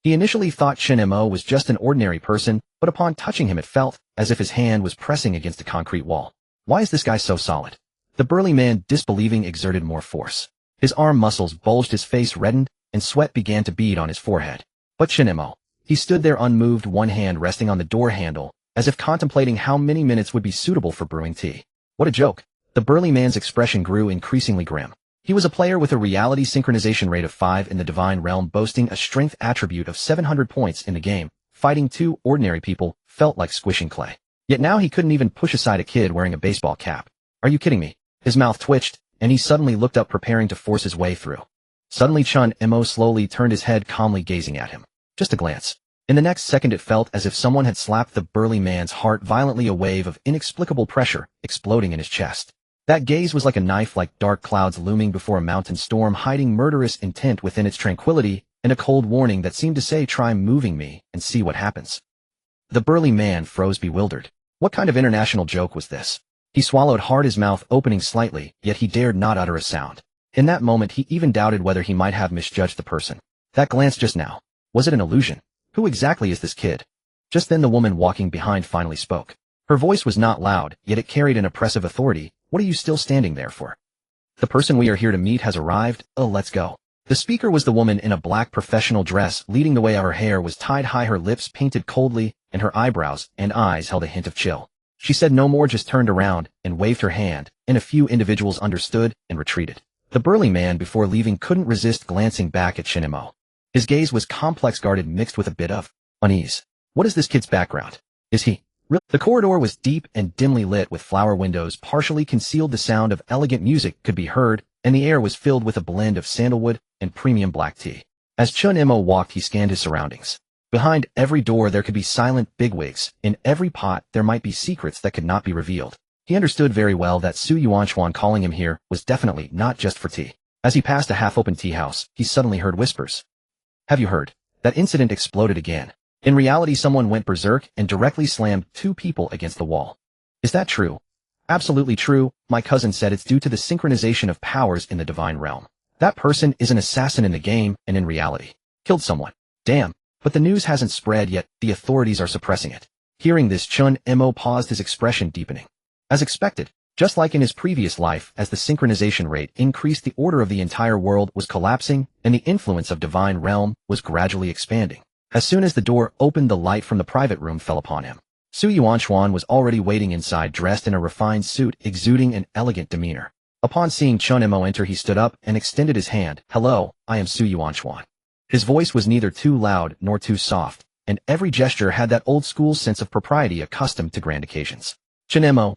He initially thought Chen Mo was just an ordinary person, but upon touching him it felt as if his hand was pressing against a concrete wall. Why is this guy so solid? The burly man, disbelieving, exerted more force. His arm muscles bulged, his face reddened, and sweat began to bead on his forehead. But Chen Mo, he stood there unmoved, one hand resting on the door handle, as if contemplating how many minutes would be suitable for brewing tea. What a joke. The burly man's expression grew increasingly grim. He was a player with a reality synchronization rate of 5 in the divine realm, boasting a strength attribute of 700 points in the game. Fighting two ordinary people felt like squishing clay. Yet now he couldn't even push aside a kid wearing a baseball cap. Are you kidding me? His mouth twitched, and he suddenly looked up, preparing to force his way through. Suddenly Chen Mo slowly turned his head, calmly gazing at him. Just a glance. In the next second it felt as if someone had slapped the burly man's heart violently, a wave of inexplicable pressure exploding in his chest. That gaze was like a knife, like dark clouds looming before a mountain storm, hiding murderous intent within its tranquility, and a cold warning that seemed to say, try moving me and see what happens. The burly man froze, bewildered. What kind of international joke was this? He swallowed hard, his mouth opening slightly, yet he dared not utter a sound. In that moment he even doubted whether he might have misjudged the person. That glance just now. Was it an illusion? Who exactly is this kid? Just then the woman walking behind finally spoke. Her voice was not loud, yet it carried an oppressive authority. What are you still standing there for? The person we are here to meet has arrived. Oh, let's go. The speaker was the woman in a black professional dress, leading the way. Her hair was tied high, her lips painted coldly, and her eyebrows and eyes held a hint of chill. She said no more, just turned around and waved her hand, and a few individuals understood and retreated. The burly man before leaving couldn't resist glancing back at Chen Mo. His gaze was complex, guarded, mixed with a bit of unease. What is this kid's background? Is he real? The corridor was deep and dimly lit with flower windows partially concealed. The sound of elegant music could be heard, and the air was filled with a blend of sandalwood and premium black tea. As Chen Mo walked, he scanned his surroundings. Behind every door there could be silent bigwigs. In every pot there might be secrets that could not be revealed. He understood very well that Su Yuanchuan calling him here was definitely not just for tea. As he passed a half-open tea house, he suddenly heard whispers. Have you heard? That incident exploded again. In reality, someone went berserk and directly slammed 2 people against the wall. Is that true? Absolutely true. My cousin said it's due to the synchronization of powers in the divine realm. That person is an assassin in the game and in reality killed someone. Damn. But the news hasn't spread yet. The authorities are suppressing it. Hearing this, Chen Mo paused, his expression deepening. As expected, just like in his previous life, as the synchronization rate increased, the order of the entire world was collapsing, and the influence of divine realm was gradually expanding. As soon as the door opened, the light from the private room fell upon him. Su Yuanchuan was already waiting inside, dressed in a refined suit, exuding an elegant demeanor. Upon seeing Chen Mo enter, he stood up and extended his hand. Hello, I am Su Yuanchuan. His voice was neither too loud nor too soft, and every gesture had that old-school sense of propriety accustomed to grand occasions. Chen Mo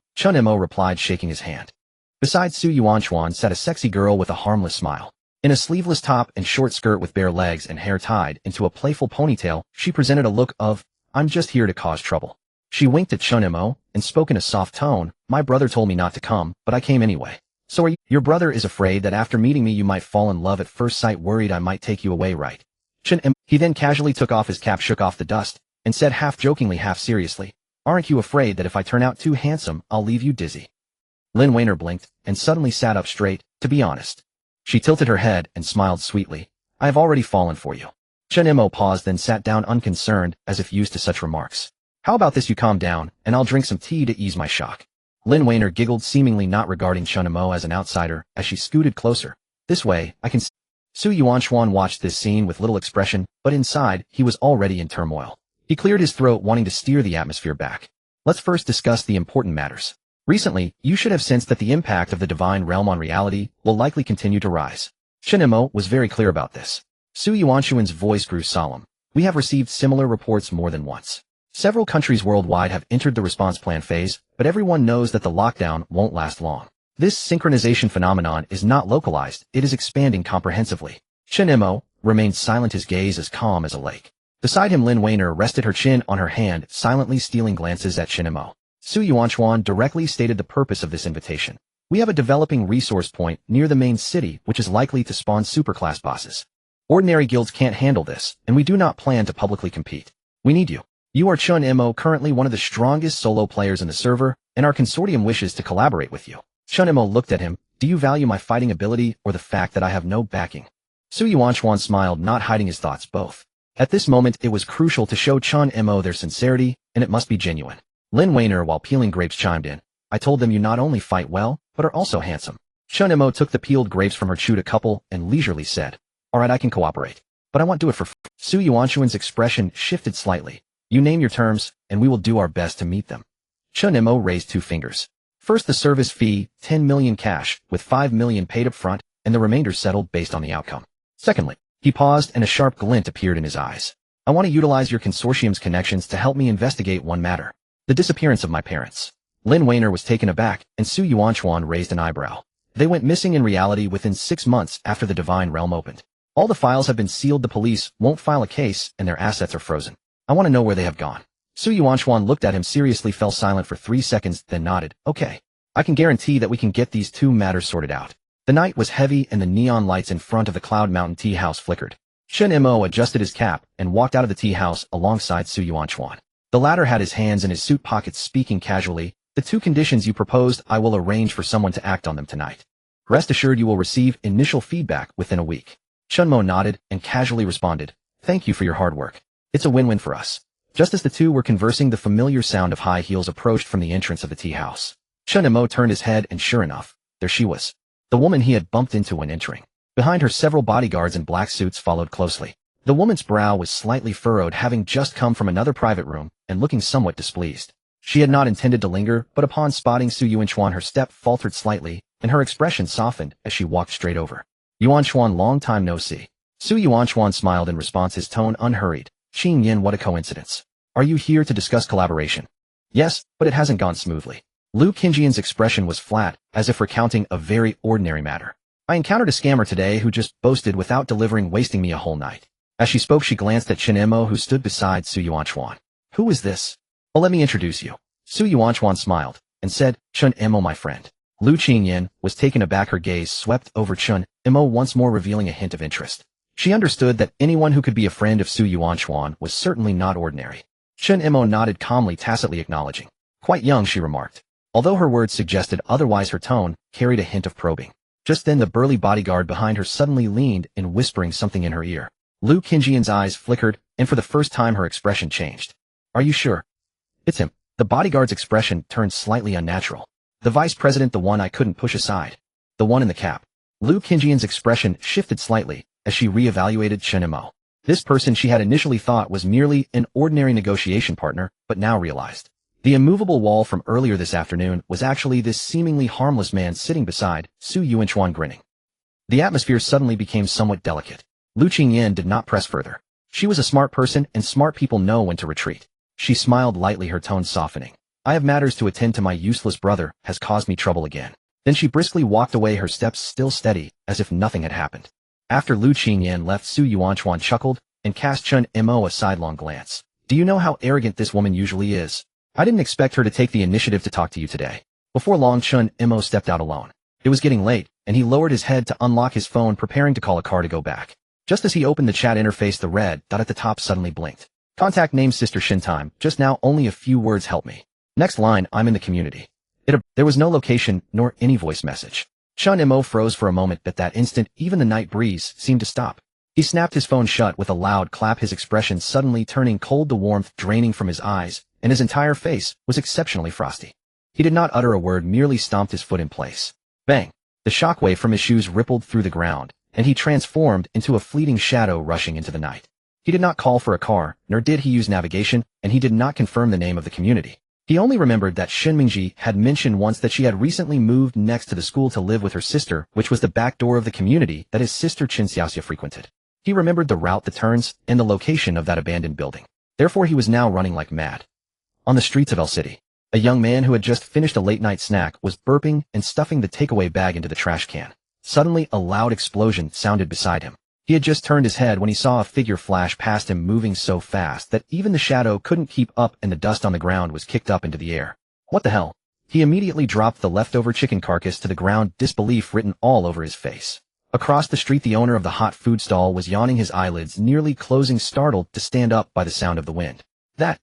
replied, shaking his hand. Beside Su Yuanchuan sat a sexy girl with a harmless smile. In a sleeveless top and short skirt with bare legs and hair tied into a playful ponytail, she presented a look of, I'm just here to cause trouble. She winked at Chen Mo and spoke in a soft tone, my brother told me not to come, but I came anyway. So are you? Your brother is afraid that after meeting me you might fall in love at first sight, worried I might take you away, right? Chen Mo. He then casually took off his cap, shook off the dust, and said half jokingly, half seriously, aren't you afraid that if I turn out too handsome, I'll leave you dizzy? Lin Weiner blinked and suddenly sat up straight. To be honest. She tilted her head and smiled sweetly. I have already fallen for you. Chen Mo paused, then sat down unconcerned, as if used to such remarks. How about this, you calm down, and I'll drink some tea to ease my shock. Lin Weiner giggled, seemingly not regarding Chen Mo as an outsider, as she scooted closer. This way, I can see. Su Yuanchuan watched this scene with little expression, but inside, he was already in turmoil. He cleared his throat, wanting to steer the atmosphere back. Let's first discuss the important matters. Recently, you should have sensed that the impact of the divine realm on reality will likely continue to rise. Chen Mo was very clear about this. Su Yuanchuan's voice grew solemn. We have received similar reports more than once. Several countries worldwide have entered the response plan phase, but everyone knows that the lockdown won't last long. This synchronization phenomenon is not localized, it is expanding comprehensively. Chen Mo remained silent, his gaze as calm as a lake. Beside him, Lin Weiner rested her chin on her hand, silently stealing glances at Chen Mo. Su Yuanchuan directly stated the purpose of this invitation. We have a developing resource point near the main city which is likely to spawn superclass bosses. Ordinary guilds can't handle this, and we do not plan to publicly compete. We need you. You are Chen Mo, currently one of the strongest solo players in the server, and our consortium wishes to collaborate with you. Chen Mo looked at him. Do you value my fighting ability or the fact that I have no backing? Su Yuanchuan smiled, not hiding his thoughts. Both. At this moment, it was crucial to show Chen Mo their sincerity, and it must be genuine. Lin Weiner, while peeling grapes, chimed in. I told them you not only fight well, but are also handsome. Chen Mo took the peeled grapes from her, chewed a couple, and leisurely said, Alright, I can cooperate. But I won't do it for free. Su Yuanchuan's expression shifted slightly. You name your terms, and we will do our best to meet them. Chen Mo raised 2 fingers. First, the service fee, 10 million cash, with 5 million paid up front, and the remainder settled based on the outcome. Secondly, he paused and a sharp glint appeared in his eyes. I want to utilize your consortium's connections to help me investigate one matter. The disappearance of my parents. Lin Weiner was taken aback, and Su Yuanchuan raised an eyebrow. They went missing in reality within 6 months after the divine realm opened. All the files have been sealed, the police won't file a case, and their assets are frozen. I want to know where they have gone. Su Yuanchuan looked at him seriously, fell silent for 3 seconds, then nodded. Okay. I can guarantee that we can get these two matters sorted out. The night was heavy and the neon lights in front of the Cloud Mountain tea house flickered. Chen Mo adjusted his cap and walked out of the tea house alongside Su Yuanchuan. The latter had his hands in his suit pockets, speaking casually. The two conditions you proposed, I will arrange for someone to act on them tonight. Rest assured you will receive initial feedback within a week. Chen Mo nodded and casually responded. Thank you for your hard work. It's a win-win for us. Just as the two were conversing, the familiar sound of high heels approached from the entrance of the tea house. Chen Mo turned his head and sure enough, there she was. The woman he had bumped into when entering. Behind her, several bodyguards in black suits followed closely. The woman's brow was slightly furrowed, having just come from another private room and looking somewhat displeased. She had not intended to linger, but upon spotting Su Yuanchuan, her step faltered slightly, and her expression softened as she walked straight over. Yuanchuan, long time no see. Su Yuanchuan smiled in response, his tone unhurried. Qing Yin, what a coincidence. Are you here to discuss collaboration? Yes, but it hasn't gone smoothly. Lu Qingjian's expression was flat, as if recounting a very ordinary matter. I encountered a scammer today who just boasted without delivering, wasting me a whole night. As she spoke, she glanced at Chen Mo, who stood beside Su Yuanchuan. Who is this? Well, let me introduce you. Su Yuanchuan smiled and said, Chen Mo, my friend. Lu Qingyin was taken aback, her gaze swept over Chen Mo, once more revealing a hint of interest. She understood that anyone who could be a friend of Su Yuanchuan was certainly not ordinary. Chen Mo nodded calmly, tacitly acknowledging. Quite young, she remarked. Although her words suggested otherwise, her tone carried a hint of probing. Just then the burly bodyguard behind her suddenly leaned in, whispering something in her ear. Lu Qingjian's eyes flickered, and for the first time her expression changed. Are you sure? It's him. The bodyguard's expression turned slightly unnatural. The vice president, the one I couldn't push aside. The one in the cap. Lu Qingjian's expression shifted slightly as she reevaluated Chen Mo. This person she had initially thought was merely an ordinary negotiation partner, but now realized. The immovable wall from earlier this afternoon was actually this seemingly harmless man sitting beside Su Yuanchuan, grinning. The atmosphere suddenly became somewhat delicate. Lu Qingyin did not press further. She was a smart person, and smart people know when to retreat. She smiled lightly, her tone softening. I have matters to attend to. My useless brother has caused me trouble again. Then she briskly walked away, her steps still steady, as if nothing had happened. After Lu Qingyin left, Su Yuanchuan chuckled and cast Chen Mo a sidelong glance. Do you know how arrogant this woman usually is? I didn't expect her to take the initiative to talk to you today. Before long, Chen Mo stepped out alone. It was getting late, and he lowered his head to unlock his phone, preparing to call a car to go back. Just as he opened the chat interface, the red dot at the top suddenly blinked. Contact name Sister Shin. Time. Just now, only a few words help me. Next line, I'm in the community. There was no location nor any voice message. Chen Mo froze for a moment. At that instant, even the night breeze seemed to stop. He snapped his phone shut with a loud clap, his expression suddenly turning cold, the warmth draining from his eyes, and his entire face was exceptionally frosty. He did not utter a word, merely stomped his foot in place. Bang! The shockwave from his shoes rippled through the ground, and he transformed into a fleeting shadow rushing into the night. He did not call for a car, nor did he use navigation, and he did not confirm the name of the community. He only remembered that Shen Mingji had mentioned once that she had recently moved next to the school to live with her sister, which was the back door of the community that his sister Qin Xiaoxia frequented. He remembered the route, the turns, and the location of that abandoned building. Therefore he was now running like mad. On the streets of El City, a young man who had just finished a late-night snack was burping and stuffing the takeaway bag into the trash can. Suddenly, a loud explosion sounded beside him. He had just turned his head when he saw a figure flash past him, moving so fast that even the shadow couldn't keep up, and the dust on the ground was kicked up into the air. What the hell? He immediately dropped the leftover chicken carcass to the ground, disbelief written all over his face. Across the street, the owner of the hot food stall was yawning, his eyelids nearly closing, startled to stand up by the sound of the wind. That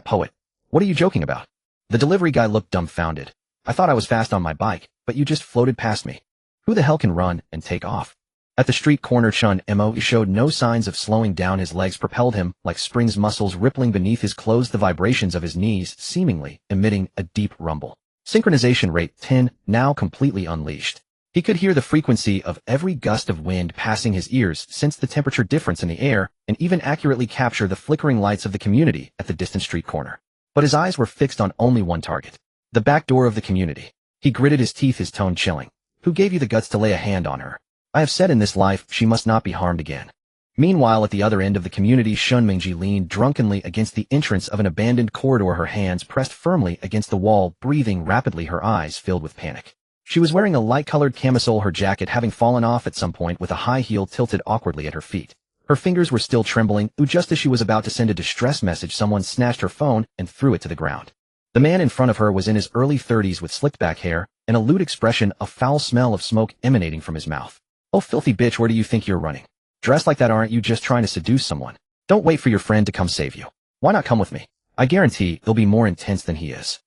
poet. What are you joking about? The delivery guy looked dumbfounded. I thought I was fast on my bike, but you just floated past me. Who the hell can run and take off? At the street corner, Chen Mo showed no signs of slowing down. His legs propelled him like springs, muscles rippling beneath his clothes, the vibrations of his knees seemingly emitting a deep rumble. Synchronization rate 10, now completely unleashed. He could hear the frequency of every gust of wind passing his ears, sense the temperature difference in the air, and even accurately capture the flickering lights of the community at the distant street corner. But his eyes were fixed on only one target. The back door of the community. He gritted his teeth, his tone chilling. Who gave you the guts to lay a hand on her? I have said in this life she must not be harmed again. Meanwhile, at the other end of the community, Shun Mingji leaned drunkenly against the entrance of an abandoned corridor, her hands pressed firmly against the wall, breathing rapidly, her eyes filled with panic. She was wearing a light-colored camisole, her jacket having fallen off at some point, with a high heel tilted awkwardly at her feet. Her fingers were still trembling, just as she was about to send a distress message, someone snatched her phone and threw it to the ground. The man in front of her was in his early 30s with slicked back hair and a lewd expression, a foul smell of smoke emanating from his mouth. "Oh, filthy bitch, where do you think you're running? Dressed like that, aren't you just trying to seduce someone? Don't wait for your friend to come save you. Why not come with me? I guarantee he'll be more intense than he is."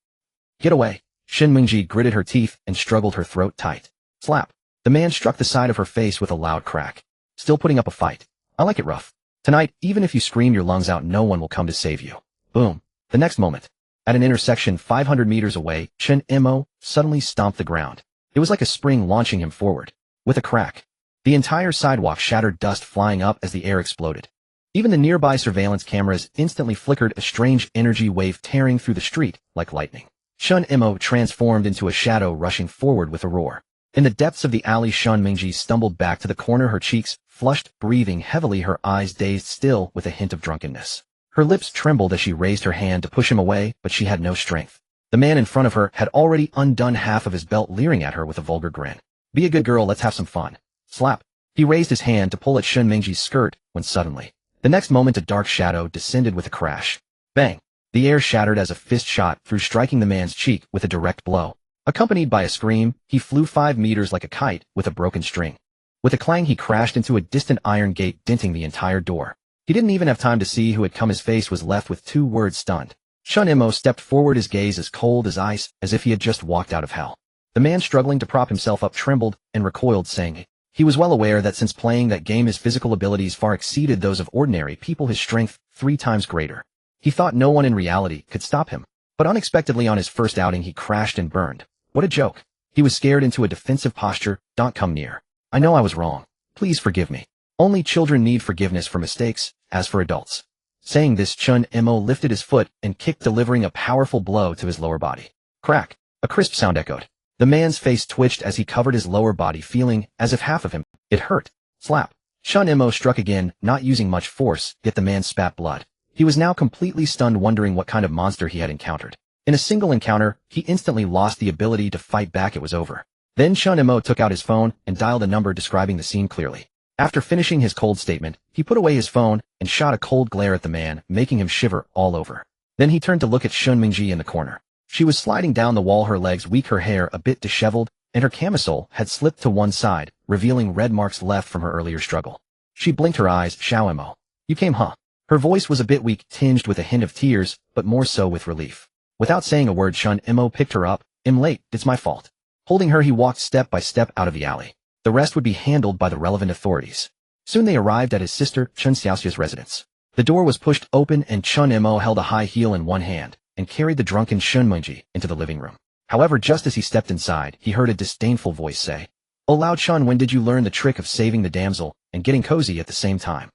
"Get away." Shen Mingji gritted her teeth and struggled her throat tight. Slap. The man struck the side of her face with a loud crack. "Still putting up a fight? I like it rough. Tonight, even if you scream your lungs out, no one will come to save you." Boom. The next moment, at an intersection 500 meters away, Chen Mo suddenly stomped the ground. It was like a spring launching him forward. With a crack, the entire sidewalk shattered, dust flying up as the air exploded. Even the nearby surveillance cameras instantly flickered, a strange energy wave tearing through the street like lightning. Chen Mo transformed into a shadow, rushing forward with a roar. In the depths of the alley, Shen Mingji stumbled back to the corner, her cheeks flushed, breathing heavily, her eyes dazed still with a hint of drunkenness. Her lips trembled as she raised her hand to push him away, but she had no strength. The man in front of her had already undone half of his belt, leering at her with a vulgar grin. "Be a good girl, let's have some fun." Slap. He raised his hand to pull at Shen Mingji's skirt when suddenly, the next moment, a dark shadow descended with a crash. Bang! The air shattered as a fist shot through, striking the man's cheek with a direct blow. Accompanied by a scream, he flew 5 meters like a kite with a broken string. With a clang, he crashed into a distant iron gate, denting the entire door. He didn't even have time to see who had come. His face was left with 2 words: stunned. Chen Mo stepped forward, his gaze as cold as ice, as if he had just walked out of hell. The man, struggling to prop himself up, trembled and recoiled, saying he was well aware that since playing that game, his physical abilities far exceeded those of ordinary people, his strength 3 times greater. He thought no one in reality could stop him. But unexpectedly, on his first outing, he crashed and burned. What a joke. He was scared into a defensive posture. "Don't come near. I know I was wrong. Please forgive me. Only children need forgiveness for mistakes, as for adults." Saying this, Chen Mo lifted his foot and kicked, delivering a powerful blow to his lower body. Crack. A crisp sound echoed. The man's face twitched as he covered his lower body, feeling as if half of him, it hurt. Slap. Chen Mo struck again, not using much force, yet the man spat blood. He was now completely stunned, wondering what kind of monster he had encountered. In a single encounter, he instantly lost the ability to fight back. It was over. Then Chen Mo took out his phone and dialed a number, describing the scene clearly. After finishing his cold statement, he put away his phone and shot a cold glare at the man, making him shiver all over. Then he turned to look at Shen Mingji in the corner. She was sliding down the wall, her legs weak, her hair a bit disheveled, and her camisole had slipped to one side, revealing red marks left from her earlier struggle. She blinked her eyes. "Xiao Mo. You came, huh?" Her voice was a bit weak, tinged with a hint of tears, but more so with relief. Without saying a word, Chen Mo picked her up. "I'm late, it's my fault." Holding her, he walked step by step out of the alley. The rest would be handled by the relevant authorities. Soon they arrived at his sister Chen Xiaoxia's residence. The door was pushed open and Chen Mo held a high heel in one hand and carried the drunken Shen Mingji into the living room. However, just as he stepped inside, he heard a disdainful voice say, "Oh, Lao Chen, when did you learn the trick of saving the damsel and getting cozy at the same time?"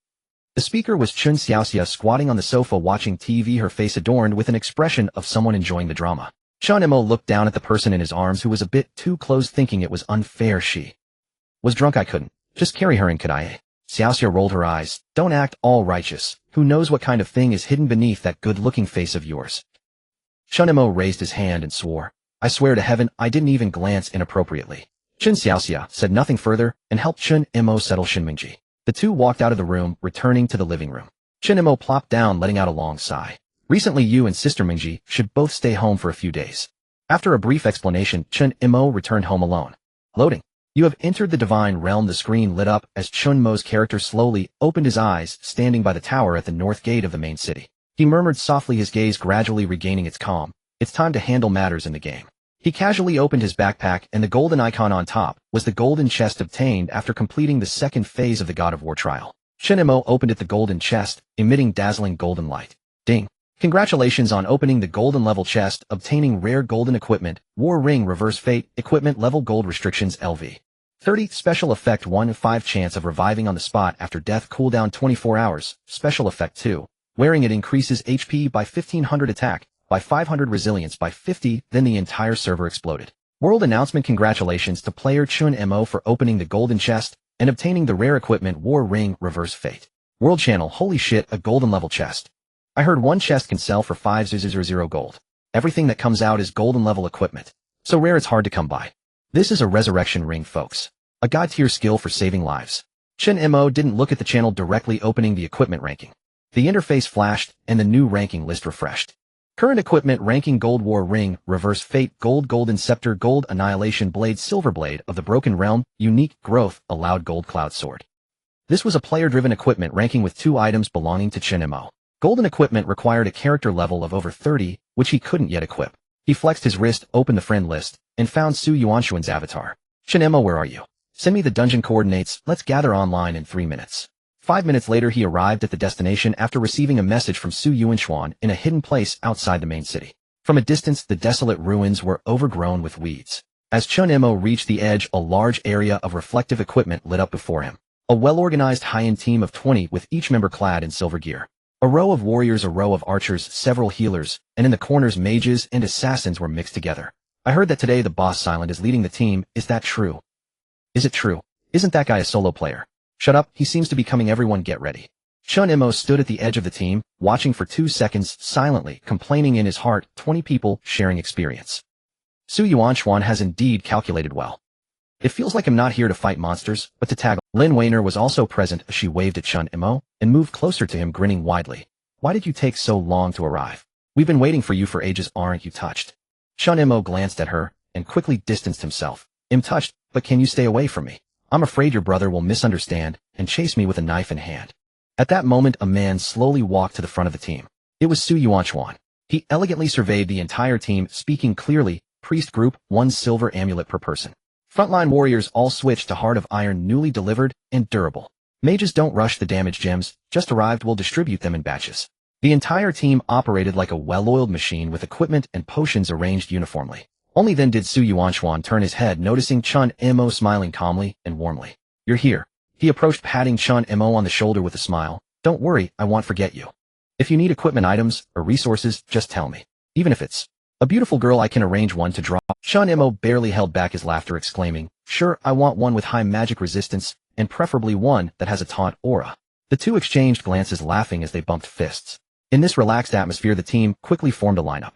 The speaker was Chen Xiaoxia, squatting on the sofa watching TV, her face adorned with an expression of someone enjoying the drama. Chen Mo looked down at the person in his arms, who was a bit too close, thinking it was unfair. She was drunk. "I couldn't just carry her in, could I?" Xiaoxia rolled her eyes. "Don't act all righteous. Who knows what kind of thing is hidden beneath that good-looking face of yours?" Chen Mo raised his hand and swore, "I swear to heaven, I didn't even glance inappropriately." Chen Xiaoxia said nothing further and helped Chen Mo settle Shen Mingji. The two walked out of the room, returning to the living room. Chen Mo plopped down, letting out a long sigh. "Recently, you and Sister Mingji should both stay home for a few days." After a brief explanation, Chen Mo returned home alone. Loading. "You have entered the divine realm." The screen lit up as Chen Mo's character slowly opened his eyes, standing by the tower at the north gate of the main city. He murmured softly, his gaze gradually regaining its calm. "It's time to handle matters in the game." He casually opened his backpack, and the golden icon on top was the golden chest obtained after completing the second phase of the God of War trial. Chen Mo opened it, the golden chest, emitting dazzling golden light. Ding. "Congratulations on opening the golden level chest, obtaining rare golden equipment, War Ring Reverse Fate, equipment level gold restrictions LV. 30, special effect 1 in 5 chance of reviving on the spot after death, cooldown 24 hours, special effect 2. Wearing it increases HP by 1500, attack by 500, resilience by 50, then the entire server exploded. World announcement: congratulations to player Chen Mo for opening the golden chest and obtaining the rare equipment War Ring Reverse Fate. World channel: holy shit, a golden level chest. I heard one chest can sell for 5,000 gold. Everything that comes out is golden level equipment. So rare it's hard to come by. This is a resurrection ring, folks. A god tier skill for saving lives. Chen Mo didn't look at the channel directly, opening the equipment ranking. The interface flashed, and the new ranking list refreshed. Current equipment ranking: Gold War Ring, Reverse Fate, Gold Golden Scepter, Gold Annihilation Blade, Silver Blade of the Broken Realm, Unique Growth, Allowed Gold Cloud Sword. This was a player-driven equipment ranking with 2 items belonging to Chen Mo. Golden equipment required a character level of over 30, which he couldn't yet equip. He flexed his wrist, opened the friend list, and found Su Yuanxuan's avatar. Chen Mo, where are you? Send me the dungeon coordinates, let's gather online in 3 minutes. 5 minutes later he arrived at the destination after receiving a message from Su Yuanxuan in a hidden place outside the main city. From a distance the desolate ruins were overgrown with weeds. As Chen Mo reached the edge, a large area of reflective equipment lit up before him. A well-organized high-end team of 20 with each member clad in silver gear. A row of warriors, a row of archers, several healers, and in the corners mages and assassins were mixed together. I heard that today the boss Silent is leading the team. Is that true? Is it true? Isn't that guy a solo player? Shut up, he seems to be coming. Everyone get ready. Chen Mo stood at the edge of the team, watching for 2 seconds, silently, complaining in his heart. 20 people sharing experience. Su Yuanxuan has indeed calculated well. It feels like I'm not here to fight monsters, but to tag. Lin Weiner was also present as she waved at Chen Mo and moved closer to him, grinning widely. Why did you take so long to arrive? We've been waiting for you for ages. Aren't you touched? Chen Mo glanced at her and quickly distanced himself. I'm touched, but can you stay away from me? I'm afraid your brother will misunderstand and chase me with a knife in hand. At that moment a man slowly walked to the front of the team. It was Su Yuanxuan. He elegantly surveyed the entire team, speaking clearly. Priest group, 1 silver amulet per person. Frontline warriors all switched to Heart of Iron, newly delivered and durable. Mages don't rush the damage gems, just arrived, will distribute them in batches. The entire team operated like a well-oiled machine with equipment and potions arranged uniformly. Only then did Su Yuanxuan turn his head, noticing Chen Mo smiling calmly and warmly. You're here. He approached, patting Chen Mo on the shoulder with a smile. Don't worry, I won't forget you. If you need equipment items or resources, just tell me. Even if it's a beautiful girl, I can arrange one to drop. Chen Mo barely held back his laughter, exclaiming, Sure, I want one with high magic resistance, and preferably one that has a taunt aura. The two exchanged glances, laughing as they bumped fists. In this relaxed atmosphere the team quickly formed a lineup.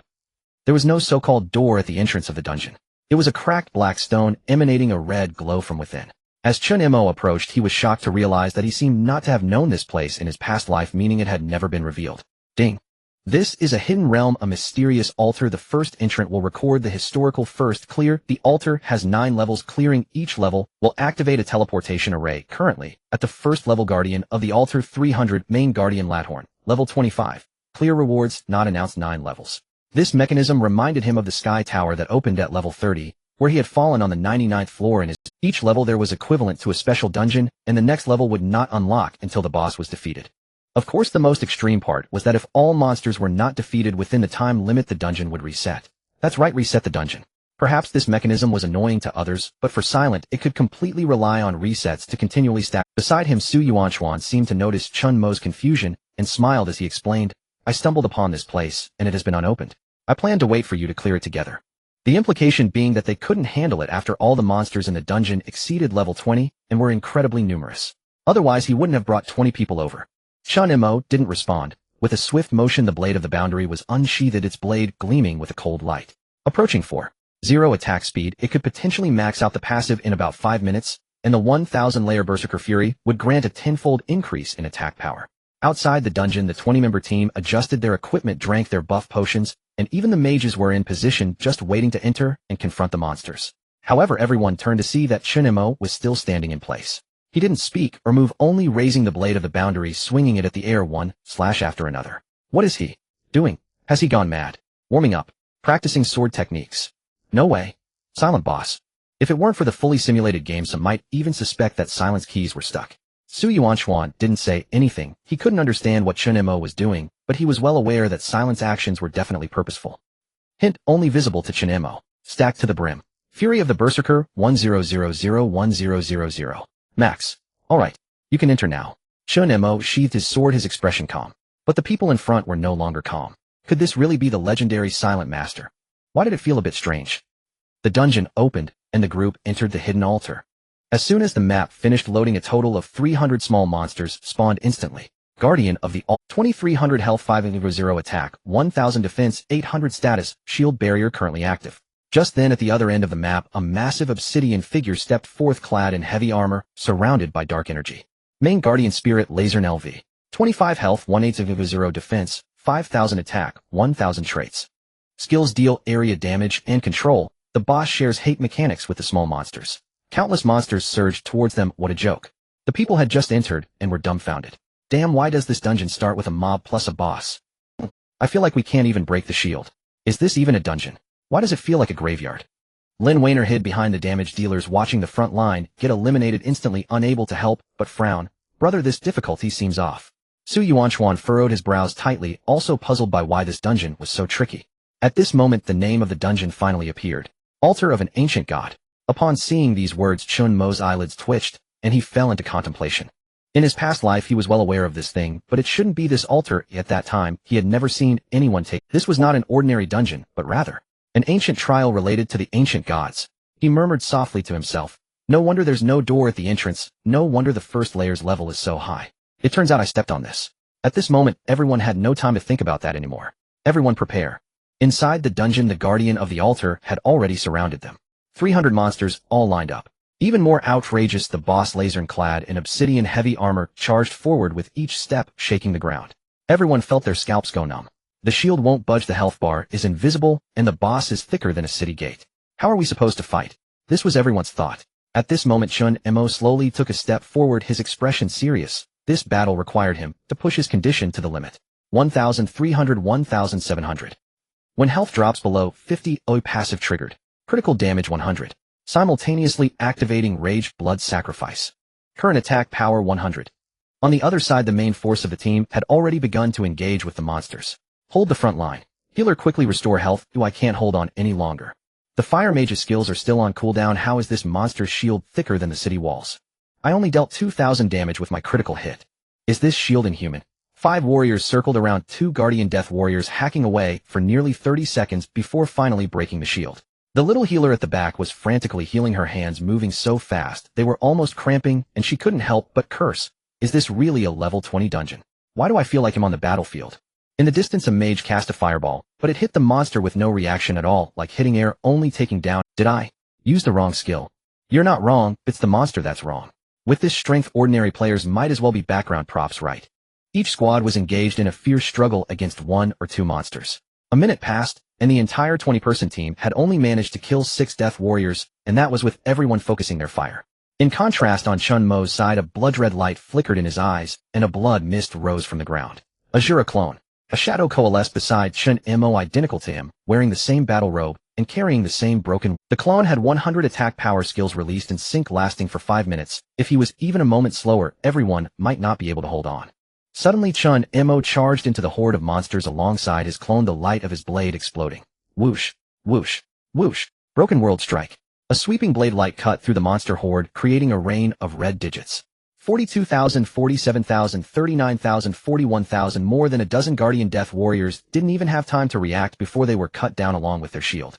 There was no so-called door at the entrance of the dungeon. It was a cracked black stone emanating a red glow from within. As Chen Mo approached, he was shocked to realize that he seemed not to have known this place in his past life, meaning it had never been revealed. Ding. This is a hidden realm, a mysterious altar. The first entrant will record the historical first clear. The altar has 9 levels. Clearing each level will activate a teleportation array. Currently, at the first level, Guardian of the Altar 300, Main Guardian Lathorn, level 25. Clear rewards, not announced, 9 levels. This mechanism reminded him of the Sky Tower that opened at level 30, where he had fallen on the 99th floor. In each level there was equivalent to a special dungeon, and the next level would not unlock until the boss was defeated. Of course, the most extreme part was that if all monsters were not defeated within the time limit, the dungeon would reset. That's right, reset the dungeon. Perhaps this mechanism was annoying to others, but for Silent, it could completely rely on resets to continually stack. Beside him, Su Yuanxuan seemed to notice Chen Mo's confusion and smiled as he explained, I stumbled upon this place, and it has been unopened. I planned to wait for you to clear it together. The implication being that they couldn't handle it after all the monsters in the dungeon exceeded level 20 and were incredibly numerous. Otherwise, he wouldn't have brought 20 people over. Chen Mo didn't respond. With a swift motion, the blade of the boundary was unsheathed, its blade gleaming with a cold light. Approaching 4.0 attack speed, it could potentially max out the passive in about 5 minutes, and the 1,000-layer Berserker Fury would grant a 10-fold increase in attack power. Outside the dungeon, the 20-member team adjusted their equipment, drank their buff potions, and even the mages were in position, just waiting to enter and confront the monsters. However, everyone turned to see that Chen Mo was still standing in place. He didn't speak or move, only raising the blade of the boundary, swinging it at the air, one slash after another. What is he doing? Has he gone mad? Warming up? Practicing sword techniques? No way. Silent boss. If it weren't for the fully simulated game, some might even suspect that Silent's keys were stuck. Su Yuanxuan didn't say anything. He couldn't understand what Chen Mo was doing, but he was well aware that Silent's actions were definitely purposeful. Hint, only visible to Chen Mo. Stacked to the brim. Fury of the Berserker, 10001000. Max. Alright. You can enter now. Chen Mo sheathed his sword, his expression calm. But the people in front were no longer calm. Could this really be the legendary Silent Master? Why did it feel a bit strange? The dungeon opened, and the group entered the hidden altar. As soon as the map finished loading, a total of 300 small monsters spawned instantly. Guardian of the Altar, 2300 health, 500 attack, 1000 defense, 800 status, shield barrier currently active. Just then at the other end of the map, a massive obsidian figure stepped forth clad in heavy armor, surrounded by dark energy. Main Guardian Spirit Laser LV. 25 health, 1/8 of 0 defense, 5,000 attack, 1,000 traits. Skills deal area damage and control. The boss shares hate mechanics with the small monsters. Countless monsters surged towards them. What a joke. The people had just entered and were dumbfounded. Damn, why does this dungeon start with a mob plus a boss? I feel like we can't even break the shield. Is this even a dungeon? Why does it feel like a graveyard? Lin Wayner hid behind the damage dealers watching the front line get eliminated instantly, unable to help but frown. Brother, this difficulty seems off. Su Yuanchuan furrowed his brows tightly, also puzzled by why this dungeon was so tricky. At this moment the name of the dungeon finally appeared. Altar of an Ancient God. Upon seeing these words, Chen Mo's eyelids twitched, and he fell into contemplation. In his past life he was well aware of this thing, but it shouldn't be this altar. At that time, he had never seen anyone take. This was not an ordinary dungeon, but rather an ancient trial related to the ancient gods. He murmured softly to himself, no wonder there's no door at the entrance, no wonder the first layer's level is so high. It turns out I stepped on this. At this moment, everyone had no time to think about that anymore. Everyone prepare. Inside the dungeon, the guardian of the altar had already surrounded them. 300 monsters, all lined up. Even more outrageous, the boss laser-clad in obsidian heavy armor charged forward with each step shaking the ground. Everyone felt their scalps go numb. The shield won't budge, the health bar is invisible, and the boss is thicker than a city gate. How are we supposed to fight? This was everyone's thought. At this moment Chen Mo slowly took a step forward, his expression serious. This battle required him to push his condition to the limit. 1,300, 1,700. When health drops below 50, passive triggered. Critical damage 100. Simultaneously activating Rage Blood Sacrifice. Current attack power 100. On the other side, the main force of the team had already begun to engage with the monsters. Hold the front line. Healer, quickly restore health. I can't hold on any longer. The fire mage's skills are still on cooldown. How is this monster's shield thicker than the city walls? I only dealt 2,000 damage with my critical hit. Is this shield inhuman? 5 warriors circled around 2 guardian death warriors, hacking away for nearly 30 seconds before finally breaking the shield. The little healer at the back was frantically healing, her hands moving so fast they were almost cramping, and she couldn't help but curse. Is this really a level 20 dungeon? Why do I feel like I'm on the battlefield? In the distance a mage cast a fireball, but it hit the monster with no reaction at all, like hitting air, only taking down. Did I use the wrong skill? You're not wrong, it's the monster that's wrong. With this strength, ordinary players might as well be background props, right? Each squad was engaged in a fierce struggle against 1 or 2 monsters. A minute passed, and the entire 20-person team had only managed to kill 6 death warriors, and that was with everyone focusing their fire. In contrast, on Chen Mo's side, a blood-red light flickered in his eyes, and a blood mist rose from the ground. A Shura clone. A shadow coalesced beside Chen Mo, identical to him, wearing the same battle robe, and carrying the same broken. The clone had 100 attack power skills released in sync, lasting for 5 minutes. If he was even a moment slower, everyone might not be able to hold on. Suddenly Chen Mo charged into the horde of monsters alongside his clone, the light of his blade exploding. Whoosh, whoosh, whoosh. Broken world strike. A sweeping blade light cut through the monster horde, creating a rain of red digits. 42,000, 47,000, 39,000, 41,000. More than a dozen guardian death warriors didn't even have time to react before they were cut down along with their shield.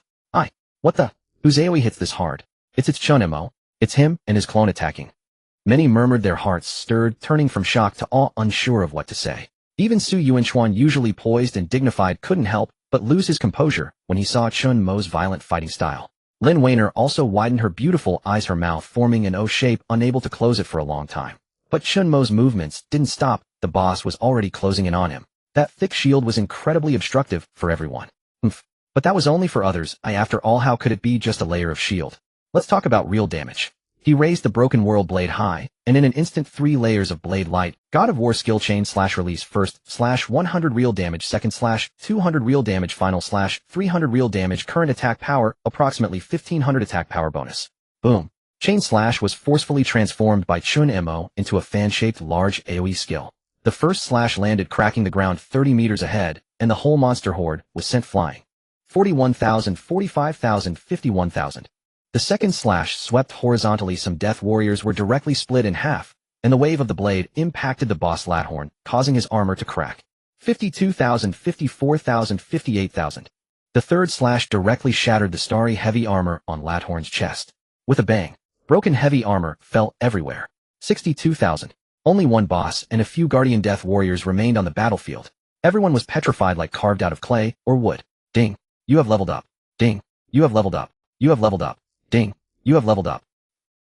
What the? Whose AoE hits this hard? It's Chen Mo. It's him and his clone attacking. Many murmured, their hearts stirred, turning from shock to awe, unsure of what to say. Even Su Yuanchuan, usually poised and dignified, couldn't help but lose his composure when he saw Chen Mo's violent fighting style. Lin Wayner also widened her beautiful eyes, her mouth forming an O shape, unable to close it for a long time. But Chen Mo's movements didn't stop. The boss was already closing in on him. That thick shield was incredibly obstructive for everyone. But that was only for others. After all, how could it be just a layer of shield? Let's talk about real damage. He raised the broken world blade high, and in an instant 3 layers of blade light. God of War skill chain / release first / 100 real damage second / 200 real damage final / 300 real damage current attack power approximately 1500 attack power bonus. Boom. Chain slash was forcefully transformed by Chen Mo into a fan-shaped large AoE skill. The first slash landed cracking the ground 30 meters ahead, and the whole monster horde was sent flying. 41,000, 45,000, 51,000. The second slash swept horizontally. Some death warriors were directly split in half, and the wave of the blade impacted the boss Lathorn, causing his armor to crack. 52,000, 54,000, 58,000. The third slash directly shattered the starry heavy armor on Lathorn's chest. With a bang, broken heavy armor fell everywhere. 62,000. Only one boss and a few guardian death warriors remained on the battlefield. Everyone was petrified like carved out of clay or wood. Ding. You have leveled up. Ding. You have leveled up. You have leveled up. Ding. You have leveled up.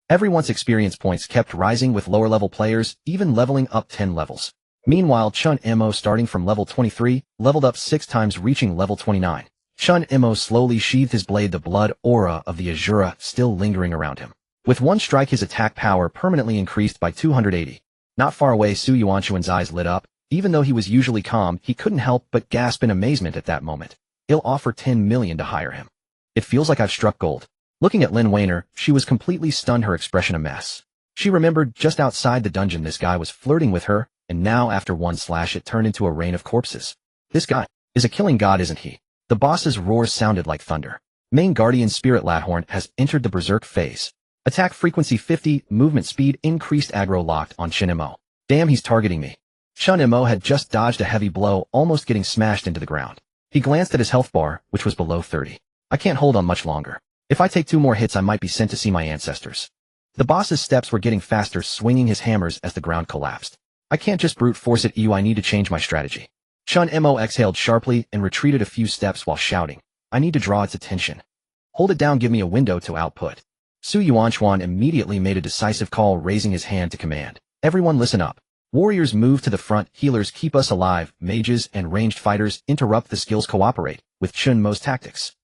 Everyone's experience points kept rising with lower-level players, even leveling up 10 levels. Meanwhile, Chen Mo, starting from level 23, leveled up 6 times, reaching level 29. Chen Mo slowly sheathed his blade, the blood aura of the Azura still lingering around him. With one strike, his attack power permanently increased by 280. Not far away, Su Yuanchuan's eyes lit up. Even though he was usually calm, he couldn't help but gasp in amazement at that moment. He'll offer 10 million to hire him. It feels like I've struck gold. Looking at Lin Weiner, she was completely stunned, her expression a mess. She remembered just outside the dungeon this guy was flirting with her, and now after one slash it turned into a rain of corpses. This guy is a killing god, isn't he? The boss's roar sounded like thunder. Main Guardian Spirit Lathorn has entered the Berserk phase. Attack frequency 50, movement speed increased, aggro locked on Chen Mo. Damn, he's targeting me. Chen Mo had just dodged a heavy blow, almost getting smashed into the ground. He glanced at his health bar, which was below 30. I can't hold on much longer. If I take 2 more hits, I might be sent to see my ancestors. The boss's steps were getting faster, swinging his hammers as the ground collapsed. I can't just brute force it, I need to change my strategy. Chen Mo exhaled sharply and retreated a few steps while shouting, I need to draw its attention. Hold it down, give me a window to output. Su Yuanchuan immediately made a decisive call, raising his hand to command. Everyone listen up. Warriors move to the front, healers keep us alive, mages and ranged fighters interrupt the skills, cooperate with Chen Mo's tactics.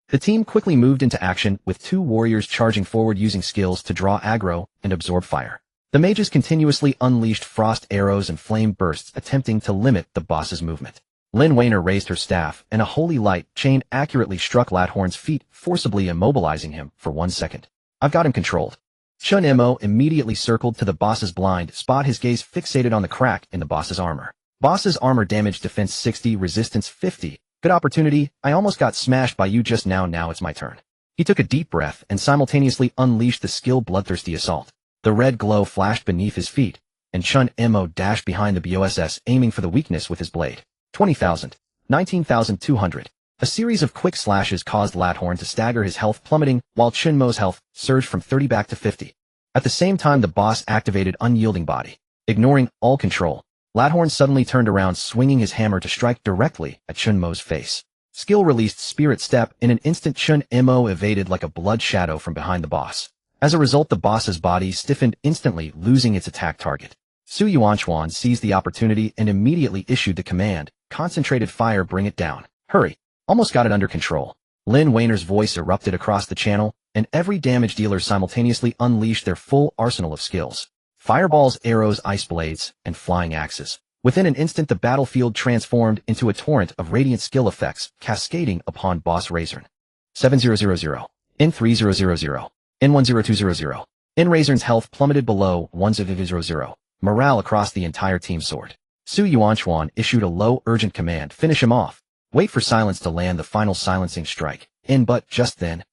The team quickly moved into action, with 2 warriors charging forward using skills to draw aggro and absorb fire. The mages continuously unleashed frost arrows and flame bursts, attempting to limit the boss's movement. Lin Weiner raised her staff, and a holy light chain accurately struck Lathorn's feet, forcibly immobilizing him for 1 second. I've got him controlled. Chen Mo immediately circled to the boss's blind spot, his gaze fixated on the crack in the boss's armor. Boss's armor damage, defense 60, resistance 50. Good opportunity, I almost got smashed by you just now, now it's my turn. He took a deep breath and simultaneously unleashed the skill Bloodthirsty Assault. The red glow flashed beneath his feet, and Chen Mo dashed behind the BOSS, aiming for the weakness with his blade. 20,000. 19,200. A series of quick slashes caused Lathorn to stagger, his health plummeting, while Chen Mo's health surged from 30 back to 50. At the same time, the boss activated Unyielding Body. Ignoring all control, Lathorn suddenly turned around, swinging his hammer to strike directly at Chen Mo's face. Skill released Spirit Step. In an instant, Chen Mo evaded like a blood shadow from behind the boss. As a result, the boss's body stiffened, instantly losing its attack target. Su Yuanchuan seized the opportunity and immediately issued the command, Concentrated Fire, bring it down. Hurry. Almost got it under control. Lin Weiner's voice erupted across the channel, and every damage dealer simultaneously unleashed their full arsenal of skills. Fireballs, arrows, ice blades, and flying axes. Within an instant, the battlefield transformed into a torrent of radiant skill effects, cascading upon Boss Razorn. 7000. N3000. N10200. Razorn's health plummeted below 1000. Morale across the entire team soared. Su Yuanchuan issued a low, urgent command, finish him off. Wait for silence to land the final silencing strike. But just then,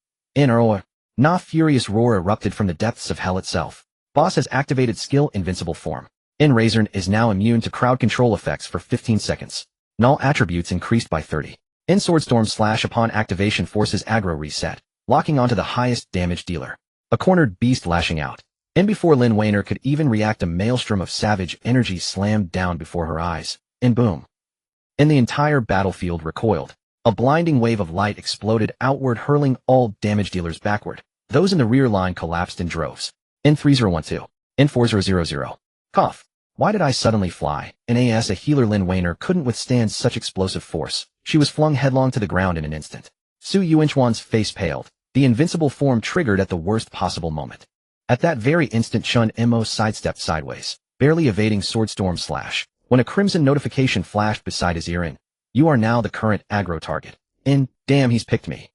Na furious roar erupted from the depths of hell itself. Boss has activated skill Invincible Form. Razorn is now immune to crowd control effects for 15 seconds. Null attributes increased by 30. Swordstorm Slash upon activation forces aggro reset, locking onto the highest damage dealer. A cornered beast lashing out. Before Lin Weiner could even react, a maelstrom of savage energy slammed down before her eyes. Boom. The entire battlefield recoiled. A blinding wave of light exploded outward, hurling all damage dealers backward. Those in the rear line collapsed in droves. N3012. N4000. Cough. Why did I suddenly fly? A healer, Lin Weiner couldn't withstand such explosive force. She was flung headlong to the ground in an instant. Su Yuanchuan's face paled. The invincible form triggered at the worst possible moment. At that very instant, Chen Mo sidestepped sideways, barely evading Swordstorm Slash, when a crimson notification flashed beside his ear. You are now the current aggro target. Damn, he's picked me.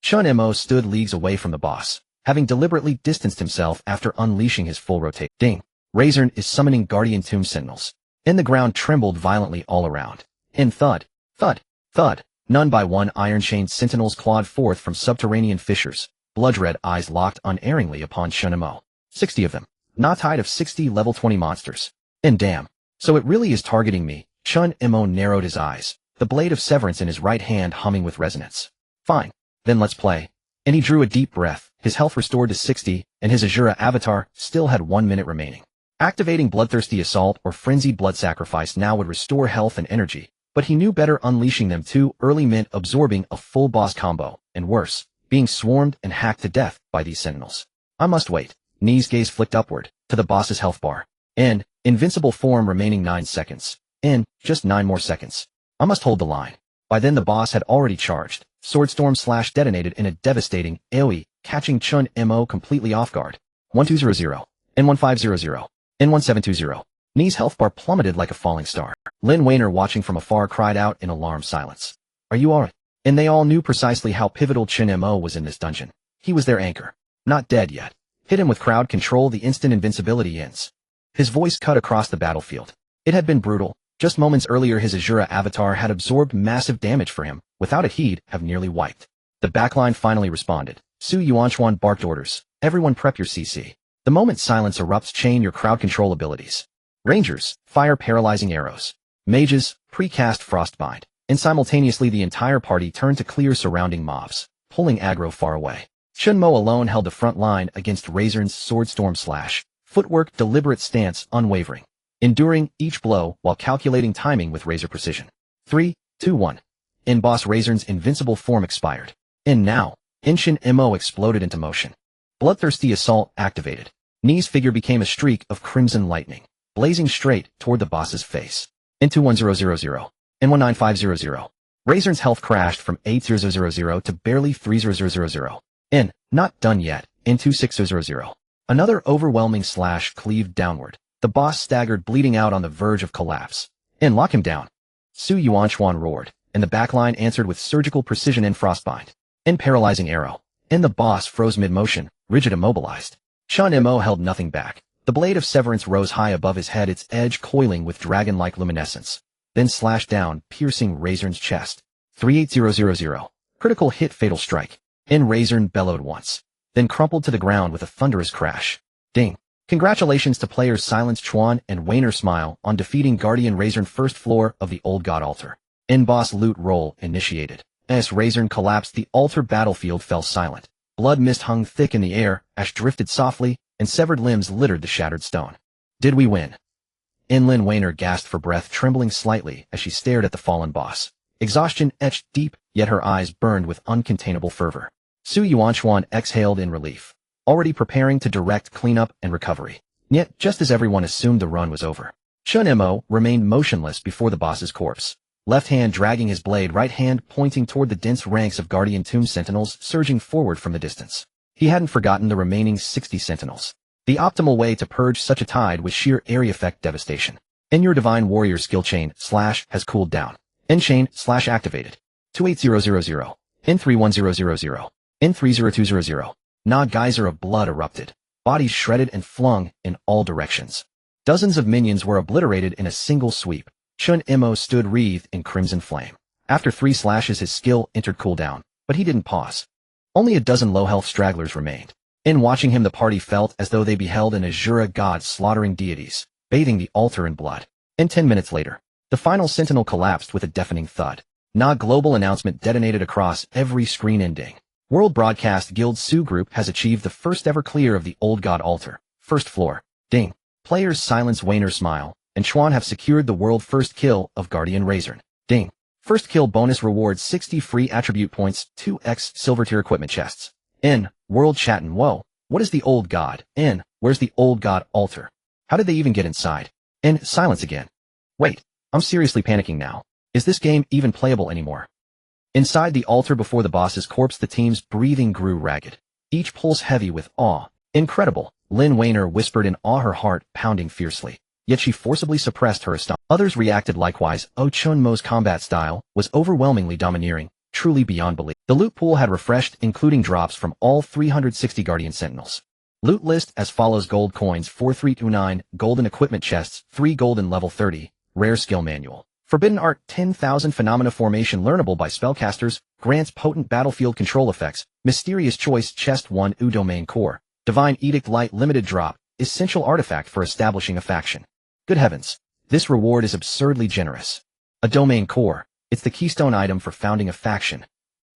Chen Mo stood leagues away from the boss, having deliberately distanced himself after unleashing his full rotation. Ding. Razorn is summoning Guardian Tomb Sentinels. The ground trembled violently all around. Thud, thud, thud. None by one, iron-chained sentinels clawed forth from subterranean fissures, blood-red eyes locked unerringly upon Chen Mo. 60 of them. Not tied of 60 level 20 monsters. Damn. So it really is targeting me. Chen Mo narrowed his eyes, the blade of severance in his right hand humming with resonance. Fine. Then let's play. He drew a deep breath, his health restored to 60, and his Azura avatar still had 1 minute remaining. Activating Bloodthirsty Assault or Frenzied Blood Sacrifice now would restore health and energy, but he knew better. Unleashing them too early meant absorbing a full boss combo, and worse, being swarmed and hacked to death by these sentinels. I must wait. Ni's gaze flicked upward, to the boss's health bar. In, invincible form remaining 9 seconds. In, just 9 more seconds. I must hold the line. By then the boss had already charged. Swordstorm slash detonated in a devastating AoE, catching Chen Mo completely off guard. 1200, N1500, N1720. Ni's health bar plummeted like a falling star. Lin Wainer, watching from afar, cried out in alarmed silence. Are you alright? And they all knew precisely how pivotal Chen Mo was in this dungeon. He was their anchor. Not dead yet. Hit him with crowd control, the instant invincibility ends. His voice cut across the battlefield. It had been brutal. Just moments earlier his Azura avatar had absorbed massive damage for him. Without it he'd have nearly wiped. The backline finally responded. Su Yuanchuan barked orders. Everyone prep your CC. The moment silence erupts, chain your crowd control abilities. Rangers, fire paralyzing arrows. Mages, precast frostbind. And simultaneously the entire party turned to clear surrounding mobs, pulling aggro far away. Chen Mo alone held the front line against Razorn's swordstorm slash. Footwork, deliberate stance, unwavering. Enduring each blow while calculating timing with razor precision. 3, 2, 1. In boss Razorn's invincible form expired. And now, Chen Mo exploded into motion. Bloodthirsty assault activated. Ni's figure became a streak of crimson lightning, blazing straight toward the boss's face. N21000, N19500. Razorn's health crashed from 8000 to barely 3000. N, not done yet, N2600. Another overwhelming slash cleaved downward. The boss staggered, bleeding out on the verge of collapse. N, lock him down. Su Yuanchuan roared, and the backline answered with surgical precision and frostbind. N, paralyzing arrow. N, the boss froze mid-motion, rigid, immobilized. Chen Mo held nothing back. The blade of severance rose high above his head, its edge coiling with dragon-like luminescence. Then slashed down, piercing Razorn's chest. 38000. Critical hit, fatal strike. N, Razorn bellowed once, then crumpled to the ground with a thunderous crash. Ding. Congratulations to players Silence Chuan and Wainer Smile on defeating Guardian Razorn first floor of the Old God Altar. N, boss loot roll initiated. As Razorn collapsed, the altar battlefield fell silent. Blood mist hung thick in the air, ash drifted softly, and severed limbs littered the shattered stone. Did we win? Lin Wainer gasped for breath, trembling slightly as she stared at the fallen boss. Exhaustion etched deep, yet her eyes burned with uncontainable fervor. Su Yuanchuan exhaled in relief, already preparing to direct cleanup and recovery. Yet, just as everyone assumed the run was over, Chen Mo remained motionless before the boss's corpse. Left hand dragging his blade, right hand pointing toward the dense ranks of Guardian Tomb sentinels surging forward from the distance. He hadn't forgotten the remaining 60 sentinels. The optimal way to purge such a tide was sheer area effect devastation. And your Divine Warrior skill chain slash has cooled down. N chain slash activated. 28000, N31000, N30200. Na geyser of blood erupted. Bodies shredded and flung in all directions. Dozens of minions were obliterated in a single sweep. Chen Mo stood wreathed in crimson flame. After 3 slashes his skill entered cooldown, but he didn't pause. Only a dozen low-health stragglers remained. In watching him the party felt as though they beheld an Azura god slaughtering deities, bathing the altar in blood. And 10 minutes later, the final sentinel collapsed with a deafening thud. Na global announcement detonated across every screen, ending. World Broadcast Guild Su Group has achieved the first ever clear of the Old God Altar. First floor. Ding. Players Silence Wainer Smile and Chuan have secured the world first kill of Guardian Razorn. Ding. First kill bonus rewards 60 free attribute points, 2x silver tier equipment chests. N. World Chatin. Whoa. What is the Old God? N. Where's the Old God Altar? How did they even get inside? N. Silence again. Wait. I'm seriously panicking now. Is this game even playable anymore? Inside the altar before the boss's corpse, the team's breathing grew ragged, each pulse heavy with awe. Incredible, Lin Wainer whispered in awe, her heart pounding fiercely. Yet she forcibly suppressed her astonishment. Others reacted likewise. Chen Mo's combat style was overwhelmingly domineering, truly beyond belief. The loot pool had refreshed, including drops from all 360 Guardian Sentinels. Loot list as follows: gold coins 4329, golden equipment chests 3, golden level 30, rare skill manual. Forbidden art 10,000, phenomena formation learnable by spellcasters, grants potent battlefield control effects, mysterious choice chest 1, domain core, divine edict light limited drop, essential artifact for establishing a faction. Good heavens, this reward is absurdly generous. A domain core, it's the keystone item for founding a faction.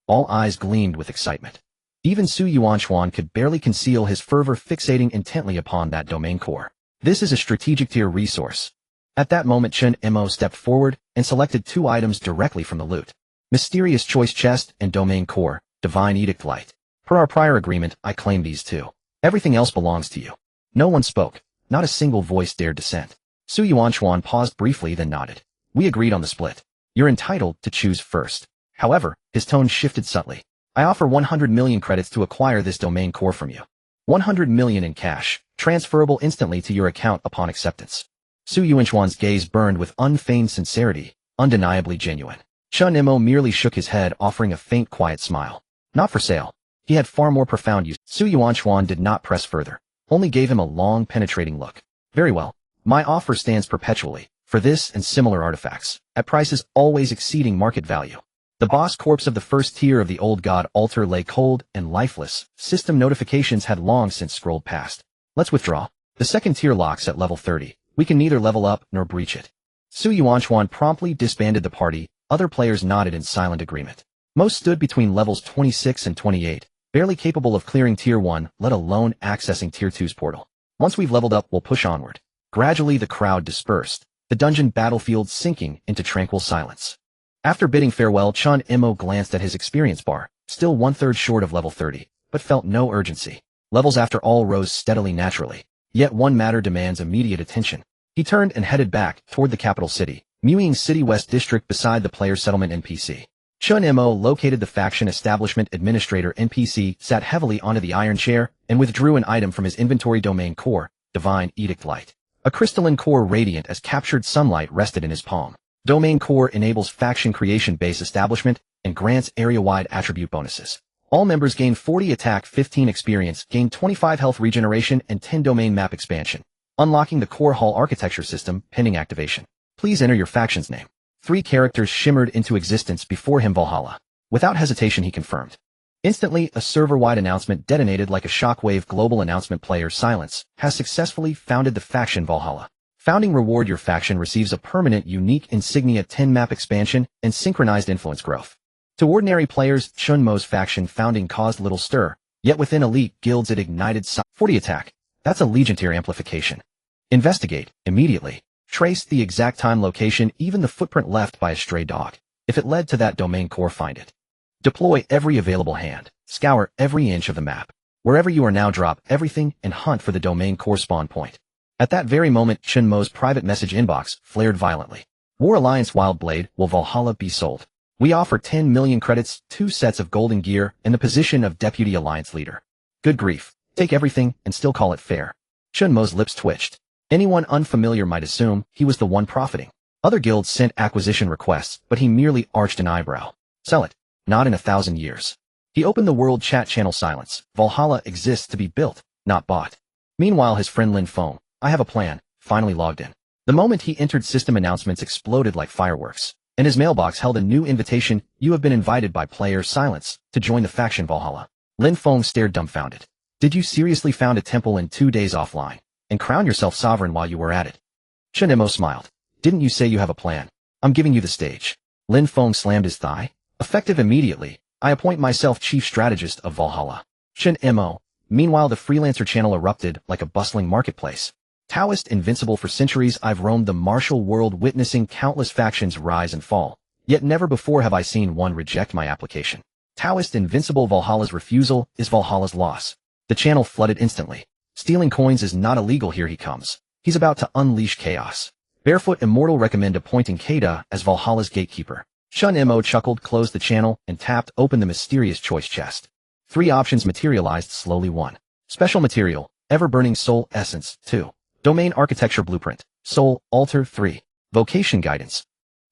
All eyes gleamed with excitement. Even Su Yuanchuan could barely conceal his fervor, fixating intently upon that domain core. This is a strategic tier resource. At that moment, Chen Mo stepped forward and selected 2 items directly from the loot. Mysterious choice chest and domain core, divine edict light. Per our prior agreement, I claim these too. Everything else belongs to you. No one spoke. Not a single voice dared dissent. Su Yuanchuan paused briefly then nodded. We agreed on the split. You're entitled to choose first. However, his tone shifted subtly. I offer 100 million credits to acquire this domain core from you. 100 million in cash, transferable instantly to your account upon acceptance. Su Yuanchuan's gaze burned with unfeigned sincerity, undeniably genuine. Chen Mo merely shook his head, offering a faint, quiet smile. Not for sale. He had far more profound use. Su Yuanchuan did not press further, only gave him a long, penetrating look. Very well. My offer stands perpetually, for this and similar artifacts, at prices always exceeding market value. The boss corpse of the first tier of the old god altar lay cold and lifeless. System notifications had long since scrolled past. Let's withdraw. The second tier locks at level 30. We can neither level up nor breach it. Su Yuanchuan promptly disbanded the party. Other players nodded in silent agreement. Most stood between levels 26 and 28, barely capable of clearing tier 1, let alone accessing tier 2's portal. Once we've leveled up, we'll push onward. Gradually the crowd dispersed, the dungeon battlefield sinking into tranquil silence. After bidding farewell, Chen Mo glanced at his experience bar, still 1/3 short of level 30, but felt no urgency. Levels after all rose steadily naturally. Yet one matter demands immediate attention. He turned and headed back toward the capital city, Muying City West District beside the player settlement NPC. Chen Mo located the faction establishment administrator NPC, sat heavily onto the iron chair, and withdrew an item from his inventory domain core, Divine Edict Light. A crystalline core radiant as captured sunlight rested in his palm. Domain core enables faction creation base establishment and grants area-wide attribute bonuses. All members gain 40 attack, 15 experience, gain 25 health regeneration, and 10 domain map expansion. Unlocking the core hall architecture system, pending activation. Please enter your faction's name. 3 characters shimmered into existence before him. Valhalla. Without hesitation he confirmed. Instantly, a server-wide announcement detonated like a shockwave. Global announcement: player silence has successfully founded the faction Valhalla. Founding reward: your faction receives a permanent unique insignia, 10 map expansion, and synchronized influence growth. To ordinary players, Chen Mo's faction founding caused little stir, yet within elite guilds it ignited 40 attack. That's a legion tier amplification. Investigate, immediately. Trace the exact time, location, even the footprint left by a stray dog. If it led to that domain core, find it. Deploy every available hand. Scour every inch of the map. Wherever you are now, drop everything and hunt for the domain core spawn point. At that very moment, Chen Mo's private message inbox flared violently. War Alliance Wildblade, will Valhalla be sold? We offer 10 million credits, 2 sets of golden gear, and the position of Deputy Alliance Leader. Good grief. Take everything and still call it fair. Chen Mo's lips twitched. Anyone unfamiliar might assume he was the one profiting. Other guilds sent acquisition requests, but he merely arched an eyebrow. Sell it. Not in 1,000 years. He opened the world chat channel. Silence. Valhalla exists to be built, not bought. Meanwhile, his friend Lin Feng, I have a plan, finally logged in. The moment he entered, system announcements exploded like fireworks, and his mailbox held a new invitation. You have been invited by player silence to join the faction Valhalla. Lin Feng stared dumbfounded. Did you seriously found a temple in 2 days offline, and crown yourself sovereign while you were at it? Chen Mo smiled. Didn't you say you have a plan? I'm giving you the stage. Lin Feng slammed his thigh. Effective immediately, I appoint myself chief strategist of Valhalla. Chen Mo. Meanwhile, the freelancer channel erupted like a bustling marketplace. Taoist invincible. For centuries I've roamed the martial world, witnessing countless factions rise and fall. Yet never before have I seen one reject my application. Taoist invincible. Valhalla's refusal is Valhalla's loss. The channel flooded instantly. Stealing coins is not illegal. Here he comes. He's about to unleash chaos. Barefoot Immortal recommend appointing Keita as Valhalla's gatekeeper. Chen Mo chuckled, closed the channel, and tapped open the mysterious choice chest. 3 options materialized slowly. 1. Special material, ever-burning soul essence. 2. Domain architecture blueprint, soul altar. 3. Vocation guidance.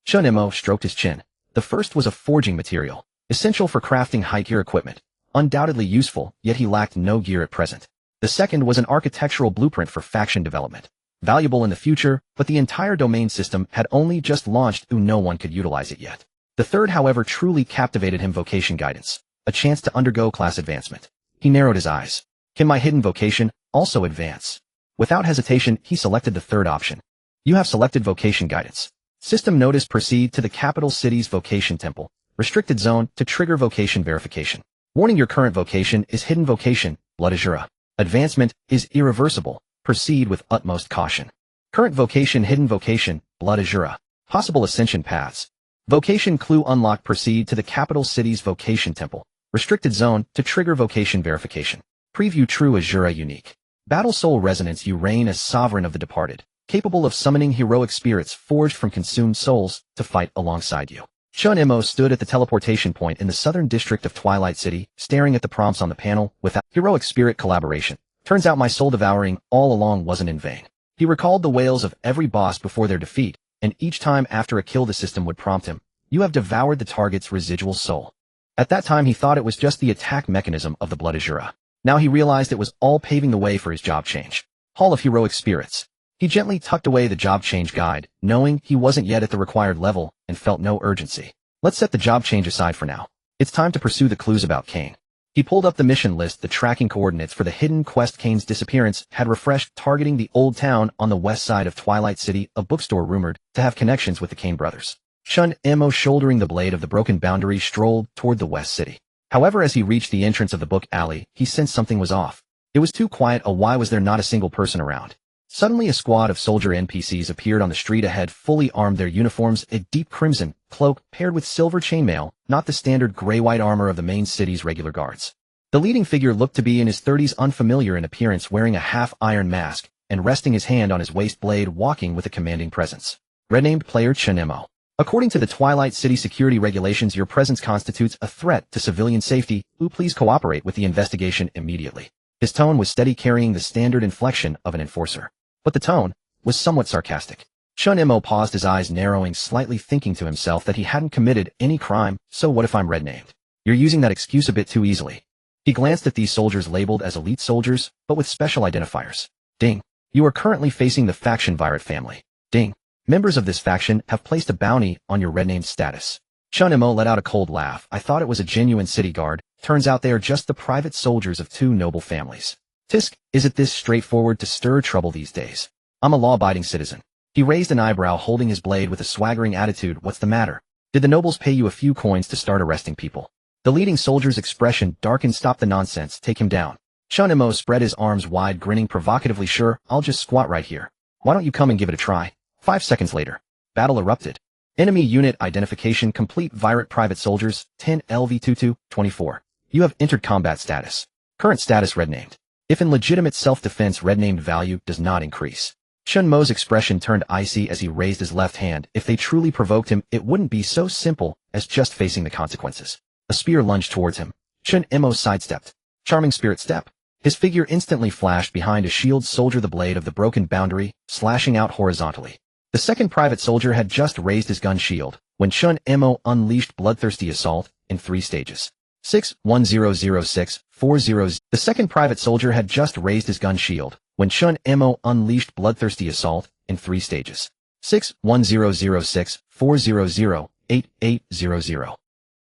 Chen Mo stroked his chin. The first was a forging material, essential for crafting high gear equipment. Undoubtedly useful, yet he lacked no gear at present. The second was an architectural blueprint for faction development. Valuable in the future, but the entire domain system had only just launched, no one could utilize it yet. The third, however, truly captivated him: vocation guidance. A chance to undergo class advancement. He narrowed his eyes. Can my hidden vocation also advance? Without hesitation, he selected the third option. You have selected vocation guidance. System notice: proceed to the capital city's vocation temple. Restricted zone to trigger vocation verification. Warning: your current vocation is hidden vocation, Blood Azura. Advancement is irreversible. Proceed with utmost caution. Current vocation: hidden vocation, Blood Azura. Possible ascension paths. Vocation clue unlocked: proceed to the capital city's vocation temple. Restricted zone to trigger vocation verification. Preview true Azura unique. Battle soul resonance. You reign as sovereign of the departed, capable of summoning heroic spirits forged from consumed souls to fight alongside you. Chen Mo stood at the teleportation point in the southern district of Twilight City, staring at the prompts on the panel without heroic spirit collaboration. Turns out my soul devouring all along wasn't in vain. He recalled the wails of every boss before their defeat, and each time after a kill the system would prompt him, "You have devoured the target's residual soul." At that time he thought it was just the attack mechanism of the Blood Azura. Now he realized it was all paving the way for his job change. Hall of Heroic Spirits. He gently tucked away the job change guide, knowing he wasn't yet at the required level, and felt no urgency. Let's set the job change aside for now. It's time to pursue the clues about Kane. He pulled up the mission list. The tracking coordinates for the hidden quest Kane's disappearance had refreshed, targeting the old town on the west side of Twilight City, a bookstore rumored to have connections with the Kane brothers. Chen Mo, shouldering the blade of the broken boundary, strolled toward the west city. However, as he reached the entrance of the book alley, he sensed something was off. It was too quiet. Why was there not a single person around? Suddenly a squad of soldier NPCs appeared on the street ahead, fully armed, their uniforms a deep crimson cloak paired with silver chainmail, not the standard gray-white armor of the main city's regular guards. The leading figure looked to be in his 30s, unfamiliar in appearance, wearing a half-iron mask and resting his hand on his waist blade, walking with a commanding presence. Red-named player Chen Mo. According to the Twilight City security regulations, your presence constitutes a threat to civilian safety. Please cooperate with the investigation immediately. His tone was steady, carrying the standard inflection of an enforcer. But the tone was somewhat sarcastic. Chen Mo paused, his eyes narrowing slightly, thinking to himself that he hadn't committed any crime. So what if I'm red-named? You're using that excuse a bit too easily. He glanced at these soldiers labeled as elite soldiers, but with special identifiers. Ding. You are currently facing the faction Virat family. Ding. Members of this faction have placed a bounty on your red-named status. Chen Mo let out a cold laugh. I thought it was a genuine city guard. Turns out they are just the private soldiers of two noble families. Tisk, is it this straightforward to stir trouble these days? I'm a law-abiding citizen. He raised an eyebrow, holding his blade with a swaggering attitude. What's the matter? Did the nobles pay you a few coins to start arresting people? The leading soldier's expression darkened. Stop the nonsense. Take him down. Chen Mo spread his arms wide, grinning provocatively. Sure, I'll just squat right here. Why don't you come and give it a try? 5 seconds later. Battle erupted. Enemy unit identification complete. Virat private soldiers, 10 LV22, 24. You have entered combat status. Current status red-named. If in legitimate self-defense, red-named value does not increase. Chen Mo's expression turned icy as he raised his left hand. If they truly provoked him, it wouldn't be so simple as just facing the consequences. A spear lunged towards him. Chen Mo sidestepped. Charming spirit step. His figure instantly flashed behind a shield soldier, the blade of the broken boundary, slashing out horizontally. The second private soldier had just raised his gun shield when Chen Mo unleashed bloodthirsty assault in 3 stages. 6-1006-40. The second private soldier had just raised his gun shield when Chen Mo unleashed bloodthirsty assault in 3 stages. 6-1006-400-8800.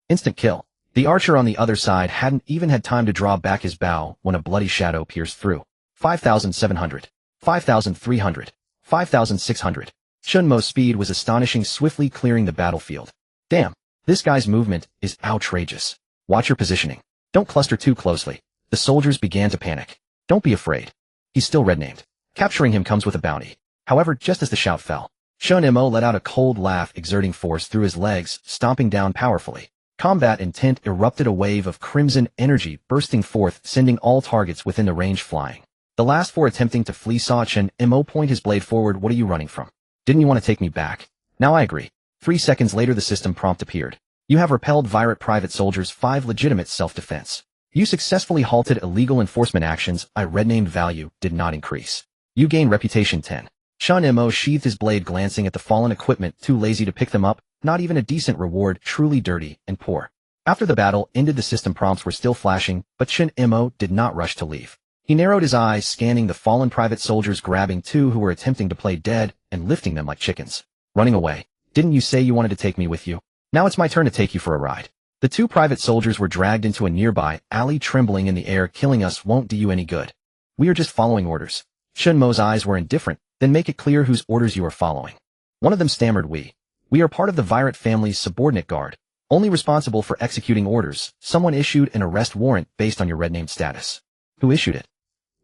Instant kill. The archer on the other side hadn't even had time to draw back his bow when a bloody shadow pierced through. 5,700. 5,300. 5,600. Chen Mo's speed was astonishing, swiftly clearing the battlefield. Damn, this guy's movement is outrageous. Watch your positioning. Don't cluster too closely. The soldiers began to panic. Don't be afraid. He's still red-named. Capturing him comes with a bounty. However, just as the shout fell, Chen Mo let out a cold laugh, exerting force through his legs, stomping down powerfully. Combat intent erupted, a wave of crimson energy bursting forth, sending all targets within the range flying. The last 4 attempting to flee saw Chen Mo point his blade forward. What are you running from? Didn't you want to take me back? Now I agree. 3 seconds later the system prompt appeared. You have repelled Virat private soldiers 5 legitimate self-defense. You successfully halted illegal enforcement actions. Red-named value did not increase. You gain reputation 10. Chen Mo sheathed his blade, glancing at the fallen equipment, too lazy to pick them up. Not even a decent reward, truly dirty and poor. After the battle ended, the system prompts were still flashing, but Chen Mo did not rush to leave. He narrowed his eyes, scanning the fallen private soldiers, grabbing 2 who were attempting to play dead and lifting them like chickens. Running away. Didn't you say you wanted to take me with you? Now it's my turn to take you for a ride. The 2 private soldiers were dragged into a nearby alley, trembling in the air. Killing us won't do you any good. We are just following orders. Chen Mo's eyes were indifferent. Then make it clear whose orders you are following. One of them stammered. We are part of the Virat family's subordinate guard, only responsible for executing orders. Someone issued an arrest warrant based on your red-named status. Who issued it?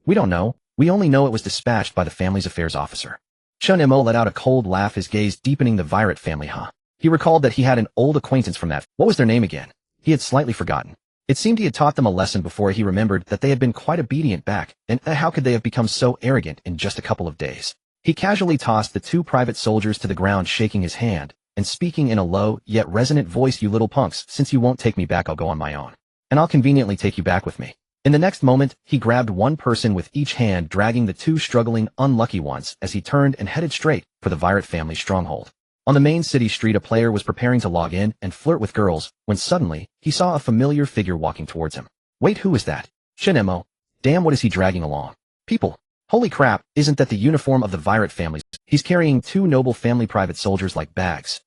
We don't know. We only know it was dispatched by the family's affairs officer. Chen Mo let out a cold laugh, his gaze deepening. The Virat family, huh? He recalled that he had an old acquaintance from that. What was their name again? He had slightly forgotten. It seemed he had taught them a lesson before he remembered that they had been quite obedient back, and how could they have become so arrogant in just a couple of days? He casually tossed the two private soldiers to the ground, shaking his hand, and speaking in a low, yet resonant voice, "You little punks, since you won't take me back, I'll go on my own. And I'll conveniently take you back with me." In the next moment, he grabbed one person with each hand, dragging the two struggling, unlucky ones as he turned and headed straight for the Virate family stronghold. On the main city street, a player was preparing to log in and flirt with girls when suddenly he saw a familiar figure walking towards him. Wait, who is that? Chen Mo. Damn, what is he dragging along? People. Holy crap, isn't that the uniform of the Virate family? He's carrying two noble family private soldiers like bags.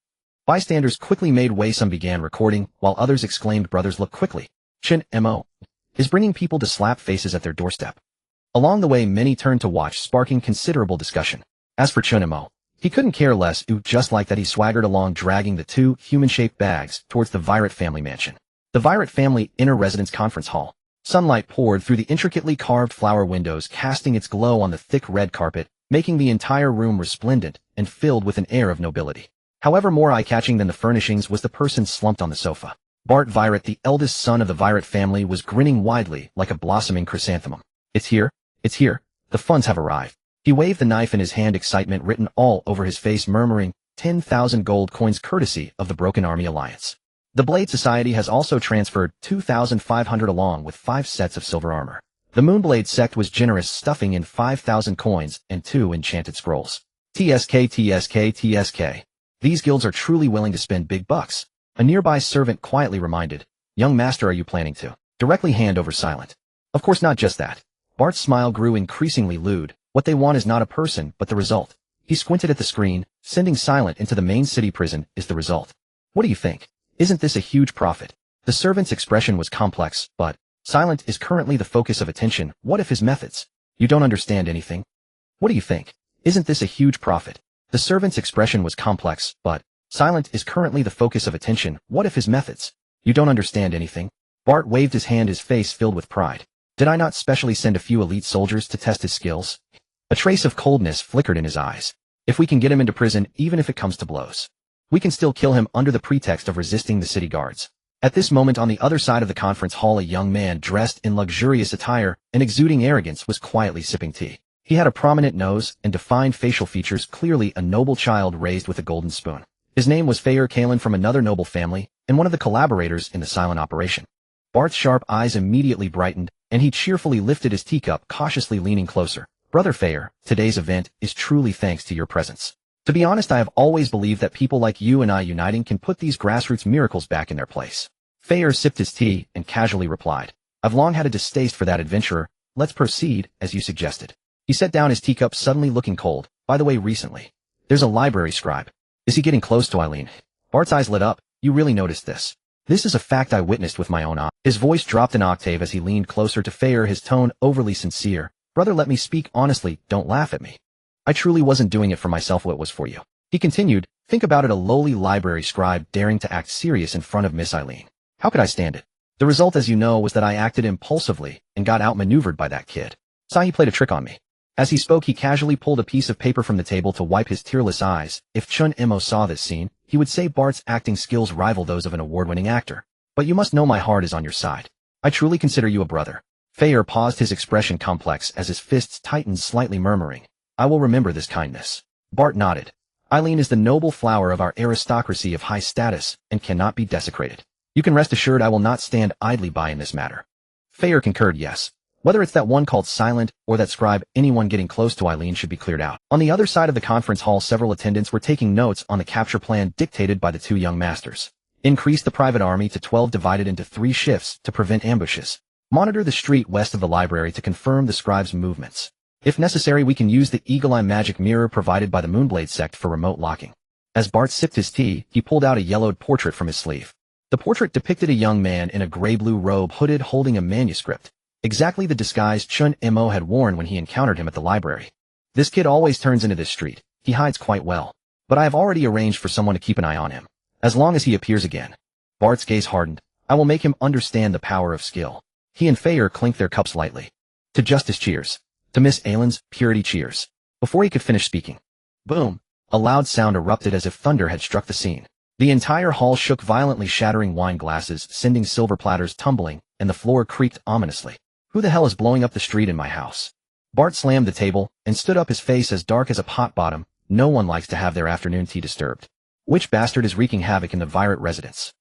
Bystanders quickly made way, some began recording, while others exclaimed, "Brothers, look quickly. Chen Mo is bringing people to slap faces at their doorstep." Along the way, many turned to watch, sparking considerable discussion. As for Chen Mo, he couldn't care less. Just like that, he swaggered along, dragging the two human-shaped bags towards the Virate family mansion. The Virate family inner residence conference hall. Sunlight poured through the intricately carved flower windows, casting its glow on the thick red carpet, making the entire room resplendent and filled with an air of nobility. However, more eye-catching than the furnishings was the person slumped on the sofa. Bart Virate, the eldest son of the Virate family, was grinning widely like a blossoming chrysanthemum. It's here. It's here. The funds have arrived." He waved the knife in his hand, excitement written all over his face, murmuring, 10,000 gold coins courtesy of the Broken Army Alliance. The Blade Society has also transferred 2,500 along with 5 sets of silver armor. The Moonblade sect was generous, stuffing in 5,000 coins and 2 enchanted scrolls. TSK, TSK, TSK. These guilds are truly willing to spend big bucks. A nearby servant quietly reminded, "Young master, are you planning to directly hand over Silent?" Of course, not just that. Bart's smile grew increasingly lewd. What they want is not a person, but the result. He squinted at the screen. Sending Silent into the main city prison is the result. What do you think? Isn't this a huge profit? The servant's expression was complex, but Silent is currently the focus of attention. What if his methods? You don't understand anything? What do you think? Isn't this a huge profit? The servant's expression was complex, but Silent is currently the focus of attention. What if his methods? You don't understand anything? Bart waved his hand, his face filled with pride. Did I not specially send a few elite soldiers to test his skills? A trace of coldness flickered in his eyes. If we can get him into prison, even if it comes to blows, we can still kill him under the pretext of resisting the city guards. At this moment, on the other side of the conference hall, a young man dressed in luxurious attire and exuding arrogance was quietly sipping tea. He had a prominent nose and defined facial features, clearly a noble child raised with a golden spoon. His name was Fayer Kalen, from another noble family and one of the collaborators in the silent operation. Bart's sharp eyes immediately brightened, and he cheerfully lifted his teacup, cautiously leaning closer. "Brother Fayer, today's event is truly thanks to your presence. To be honest, I have always believed that people like you and I uniting can put these grassroots miracles back in their place." Fayer sipped his tea and casually replied, "I've long had a distaste for that adventurer. Let's proceed, as you suggested." He set down his teacup, suddenly looking cold. "By the way, recently, there's a library scribe. Is he getting close to Eileen?" Bart's eyes lit up. "You really noticed this?" "This is a fact I witnessed with my own eyes." His voice dropped an octave as he leaned closer to Fayer, his tone overly sincere. "Brother, let me speak honestly, don't laugh at me. I truly wasn't doing it for myself, it was for you." He continued, "Think about it, a lowly library scribe daring to act serious in front of Miss Eileen. How could I stand it? The result, as you know, was that I acted impulsively and got outmaneuvered by that kid. Saw he played a trick on me." As he spoke, he casually pulled a piece of paper from the table to wipe his tearless eyes. If Chen Mo saw this scene, he would say Bart's acting skills rival those of an award-winning actor. "But you must know my heart is on your side. I truly consider you a brother." Fayer paused, his expression complex as his fists tightened slightly, murmuring, "I will remember this kindness." Bart nodded. "Eileen is the noble flower of our aristocracy of high status and cannot be desecrated. You can rest assured I will not stand idly by in this matter." Fayer concurred, "Yes. Whether it's that one called Silent or that scribe, anyone getting close to Eileen should be cleared out." On the other side of the conference hall, several attendants were taking notes on the capture plan dictated by the two young masters. Increase the private army to 12, divided into 3 shifts to prevent ambushes. Monitor the street west of the library to confirm the scribe's movements. If necessary, we can use the eagle-eye magic mirror provided by the Moonblade sect for remote locking. As Bart sipped his tea, he pulled out a yellowed portrait from his sleeve. The portrait depicted a young man in a gray-blue robe, hooded, holding a manuscript. Exactly the disguise Chen Mo had worn when he encountered him at the library. "This kid always turns into this street. He hides quite well. But I have already arranged for someone to keep an eye on him. As long as he appears again." Bart's gaze hardened. "I will make him understand the power of skill." He and Fayer clinked their cups lightly. "To justice, cheers. To Miss Aylin's purity, cheers." Before he could finish speaking, boom! A loud sound erupted as if thunder had struck the scene. The entire hall shook violently, shattering wine glasses, sending silver platters tumbling, and the floor creaked ominously. Who the hell is blowing up the street in my house? Bart slammed the table and stood up, his face as dark as a pot bottom. No one likes to have their afternoon tea disturbed. Which bastard is wreaking havoc in the Virate residence?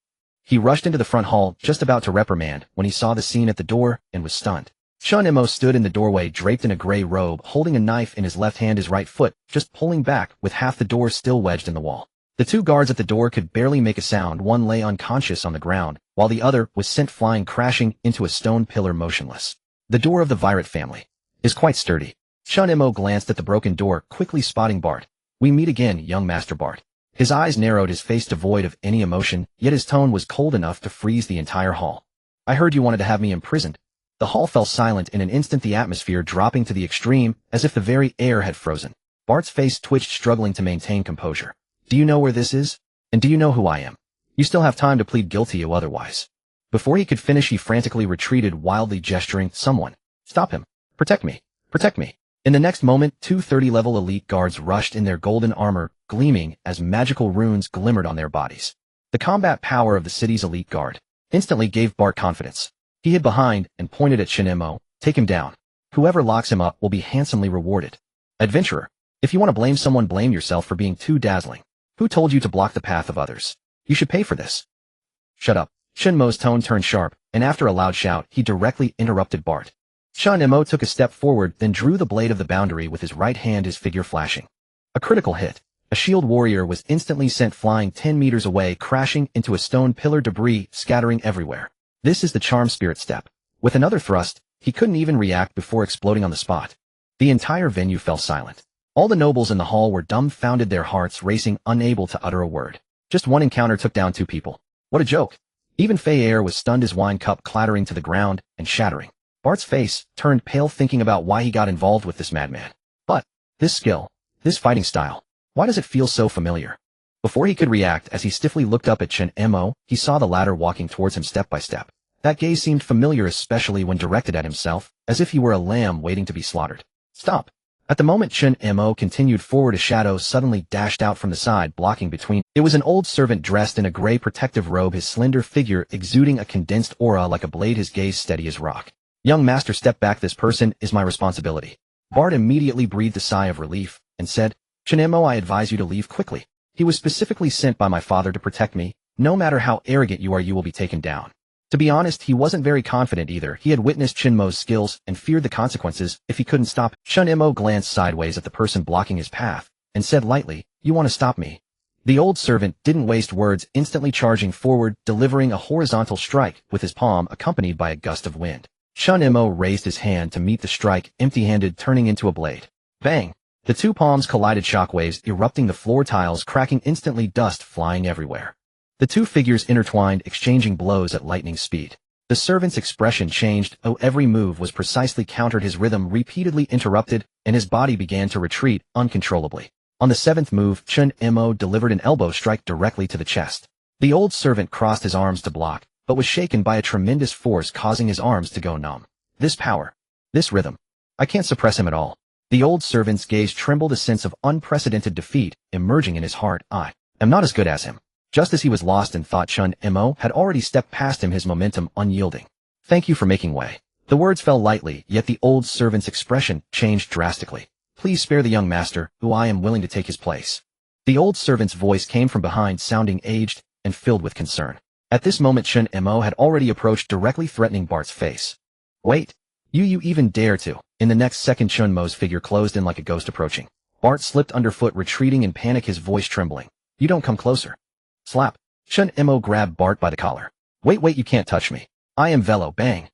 He rushed into the front hall, just about to reprimand, when he saw the scene at the door and was stunned. Chen Mo stood in the doorway draped in a gray robe, holding a knife in his left hand, his right foot just pulling back, with half the door still wedged in the wall. The two guards at the door could barely make a sound. One lay unconscious on the ground, while the other was sent flying crashing into a stone pillar motionless. The door of the Virate family is quite sturdy. Chen Mo glanced at the broken door, quickly spotting Bart. We meet again, young Master Bart. His eyes narrowed, his face devoid of any emotion, yet his tone was cold enough to freeze the entire hall. I heard you wanted to have me imprisoned. The hall fell silent in an instant, the atmosphere dropping to the extreme, as if the very air had frozen. Bart's face twitched, struggling to maintain composure. Do you know where this is? And do you know who I am? You still have time to plead guilty or otherwise. Before he could finish, he frantically retreated, wildly gesturing. Someone. Stop him. Protect me. Protect me. In the next moment, two 30-level elite guards rushed in, their golden armor gleaming as magical runes glimmered on their bodies. The combat power of the city's elite guard instantly gave Bart confidence. He hid behind and pointed at Chen Mo. Take him down. Whoever locks him up will be handsomely rewarded. Adventurer, if you want to blame someone, blame yourself for being too dazzling. Who told you to block the path of others? You should pay for this. Shut up. Chen Mo's tone turned sharp, and after a loud shout, he directly interrupted Bart. Chen Mo took a step forward, then drew the blade of the boundary with his right hand, his figure flashing. A critical hit. A shield warrior was instantly sent flying 10 meters away, crashing into a stone pillar, debris scattering everywhere. This is the charm spirit step. With another thrust, he couldn't even react before exploding on the spot. The entire venue fell silent. All the nobles in the hall were dumbfounded, their hearts racing, unable to utter a word. Just one encounter took down two people. What a joke. Even Fei Er was stunned, his wine cup clattering to the ground and shattering. Bart's face turned pale, thinking about why he got involved with this madman. But this skill, this fighting style, why does it feel so familiar? Before he could react, as he stiffly looked up at Chen Mo, he saw the latter walking towards him step by step. That gaze seemed familiar, especially when directed at himself, as if he were a lamb waiting to be slaughtered. Stop. At the moment Chen Mo continued forward, a shadow suddenly dashed out from the side, blocking between. It was an old servant dressed in a gray protective robe, his slender figure exuding a condensed aura like a blade, his gaze steady as rock. Young master, step back. This person is my responsibility. Bart immediately breathed a sigh of relief and said, Chen Mo, I advise you to leave quickly. He was specifically sent by my father to protect me. No matter how arrogant you are, you will be taken down. To be honest, he wasn't very confident either. He had witnessed Chen Mo's skills and feared the consequences if he couldn't stop. Chen Mo glanced sideways at the person blocking his path and said lightly, you want to stop me? The old servant didn't waste words, instantly charging forward, delivering a horizontal strike with his palm accompanied by a gust of wind. Chen Mo raised his hand to meet the strike, empty-handed, turning into a blade. Bang! The two palms collided, shockwaves erupting the floor tiles, cracking instantly, dust flying everywhere. The two figures intertwined, exchanging blows at lightning speed. The servant's expression changed. Every move was precisely countered, his rhythm repeatedly interrupted, and his body began to retreat uncontrollably. On the seventh move, Chen Mo delivered an elbow strike directly to the chest. The old servant crossed his arms to block, but was shaken by a tremendous force, causing his arms to go numb. This power. This rhythm. I can't suppress him at all. The old servant's gaze trembled, a sense of unprecedented defeat emerging in his heart. I am not as good as him. Just as he was lost in thought, Chen Mo had already stepped past him, his momentum unyielding. Thank you for making way. The words fell lightly, yet the old servant's expression changed drastically. Please spare the young master, who I am willing to take his place. The old servant's voice came from behind, sounding aged and filled with concern. At this moment, Chen Mo had already approached, directly threatening Bart's face. Wait. You even dare to. In the next second, Chen Mo's figure closed in like a ghost approaching. Bart slipped underfoot, retreating in panic, his voice trembling. You don't come closer. Slap. Chen Mo grabbed Bart by the collar. Wait, you can't touch me. I am Velo. Bang.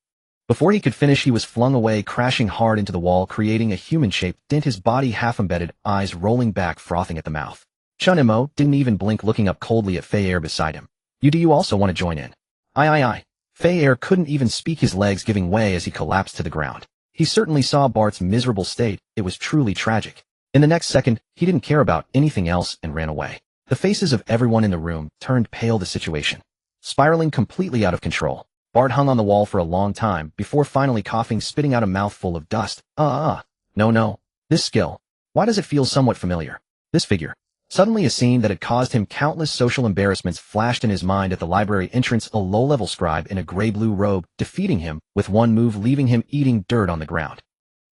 Before he could finish, he was flung away, crashing hard into the wall, creating a human-shaped dent, his body half-embedded, eyes rolling back, frothing at the mouth. Chen Mo didn't even blink, looking up coldly at Fei Er beside him. Do you also want to join in? Aye. Fei Er couldn't even speak, his legs giving way as he collapsed to the ground. He certainly saw Bart's miserable state. It was truly tragic. In the next second, he didn't care about anything else and ran away. The faces of everyone in the room turned pale, the situation spiraling completely out of control. Bart hung on the wall for a long time before finally coughing, spitting out a mouthful of dust. No. This skill. Why does it feel somewhat familiar? This figure. Suddenly a scene that had caused him countless social embarrassments flashed in his mind at the library entrance, a low-level scribe in a gray-blue robe, defeating him with one move, leaving him eating dirt on the ground.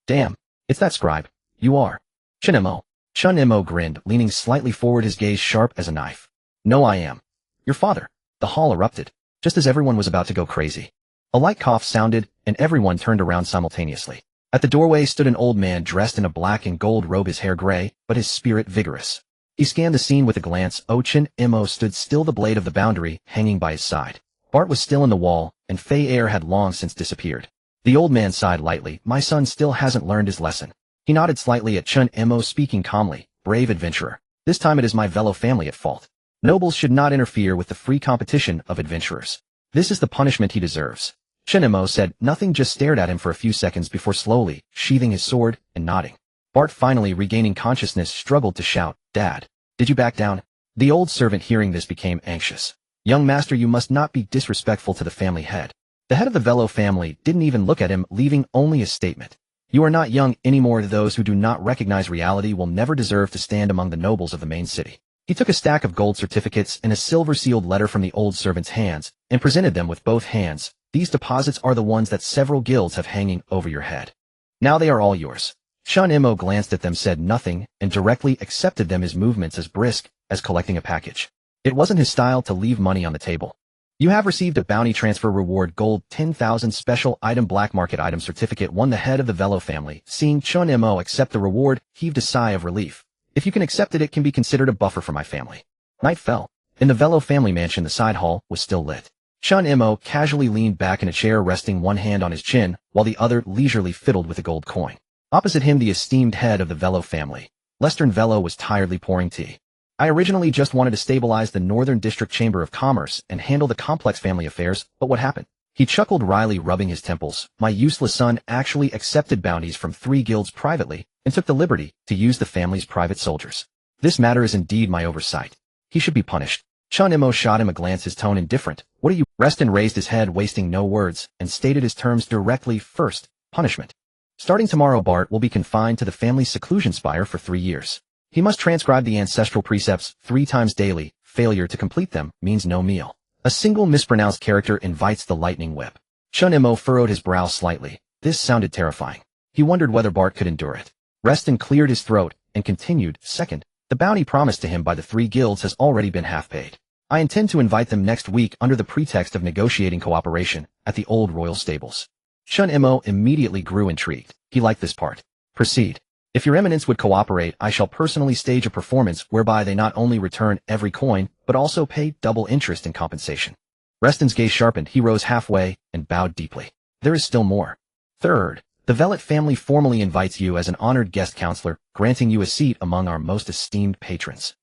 Damn, it's that scribe. You are. Chen Mo. Chen Mo grinned, leaning slightly forward, his gaze sharp as a knife. No, I am. Your father. The hall erupted, just as everyone was about to go crazy. A light cough sounded, and everyone turned around simultaneously. At the doorway stood an old man dressed in a black and gold robe, his hair gray, but his spirit vigorous. He scanned the scene with a glance. Chen Mo stood still, the blade of the boundary hanging by his side. Bart was still in the wall, and Fei Air had long since disappeared. The old man sighed lightly. My son still hasn't learned his lesson. He nodded slightly at Chen Mo, speaking calmly. Brave adventurer. This time it is my fellow family at fault. Nobles should not interfere with the free competition of adventurers. This is the punishment he deserves. Chen Mo said nothing, just stared at him for a few seconds before slowly sheathing his sword and nodding. Bart, finally regaining consciousness, struggled to shout, Dad, did you back down? The old servant, hearing this, became anxious. Young master, you must not be disrespectful to the family head. The head of the Velo family didn't even look at him, leaving only a statement. You are not young anymore. Those who do not recognize reality will never deserve to stand among the nobles of the main city. He took a stack of gold certificates and a silver-sealed letter from the old servant's hands and presented them with both hands. These deposits are the ones that several guilds have hanging over your head. Now they are all yours. Chen Mo glanced at them, said nothing, and directly accepted them, his movements as brisk as collecting a package. It wasn't his style to leave money on the table. You have received a bounty transfer reward, gold 10,000, special item, black market item certificate 1. The head of the Velo family, seeing Chen Mo accept the reward, heaved a sigh of relief. If you can accept it, it can be considered a buffer for my family. Night fell. In the Velo family mansion, the side hall was still lit. Chen Mo casually leaned back in a chair, resting one hand on his chin, while the other leisurely fiddled with a gold coin. Opposite him, the esteemed head of the Velo family, Lestern Velo, was tiredly pouring tea. I originally just wanted to stabilize the Northern District Chamber of Commerce and handle the complex family affairs, but what happened? He chuckled wryly, rubbing his temples. My useless son actually accepted bounties from 3 guilds privately and took the liberty to use the family's private soldiers. This matter is indeed my oversight. He should be punished. Chen Mo shot him a glance, his tone indifferent. What are you? Reston raised his head, wasting no words, and stated his terms directly. First, punishment. Starting tomorrow, Bart will be confined to the family's seclusion spire for 3 years. He must transcribe the ancestral precepts 3 times daily. Failure to complete them means no meal. A single mispronounced character invites the lightning whip. Chen Mo furrowed his brow slightly. This sounded terrifying. He wondered whether Bart could endure it. Reston cleared his throat and continued. Second, the bounty promised to him by the 3 guilds has already been half paid. I intend to invite them next week under the pretext of negotiating cooperation at the old royal stables. Chen Mo immediately grew intrigued. He liked this part. Proceed. If your eminence would cooperate, I shall personally stage a performance whereby they not only return every coin, but also pay double interest in compensation. Reston's gaze sharpened. He rose halfway and bowed deeply. There is still more. Third, the Velet family formally invites you as an honored guest counselor, granting you a seat among our most esteemed patrons.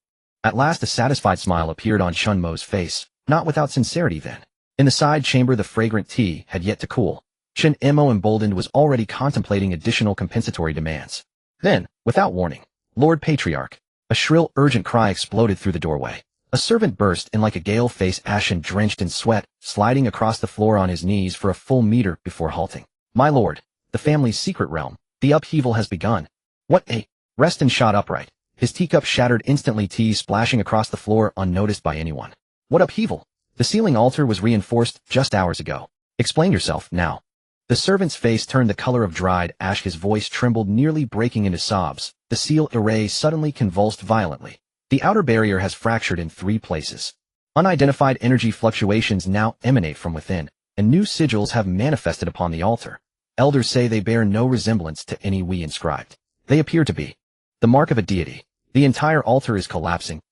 At last a satisfied smile appeared on Chen Mo's face, not without sincerity then. In the side chamber, the fragrant tea had yet to cool. Chen Mo, emboldened, was already contemplating additional compensatory demands. Then, without warning, Lord Patriarch, a shrill, urgent cry exploded through the doorway. A servant burst in like a gale, face ashen, drenched in sweat, sliding across the floor on his knees for a full meter before halting. My lord, the family's secret realm, the upheaval has begun. What a... Reston shot upright. His teacup shattered instantly, tea splashing across the floor unnoticed by anyone. What upheaval? The ceiling altar was reinforced just hours ago. Explain yourself, now. The servant's face turned the color of dried ash, his voice trembled, nearly breaking into sobs. The seal array suddenly convulsed violently. The outer barrier has fractured in 3 places. Unidentified energy fluctuations now emanate from within, and new sigils have manifested upon the altar. Elders say they bear no resemblance to any we inscribed. They appear to be the mark of a deity. The entire altar is collapsing.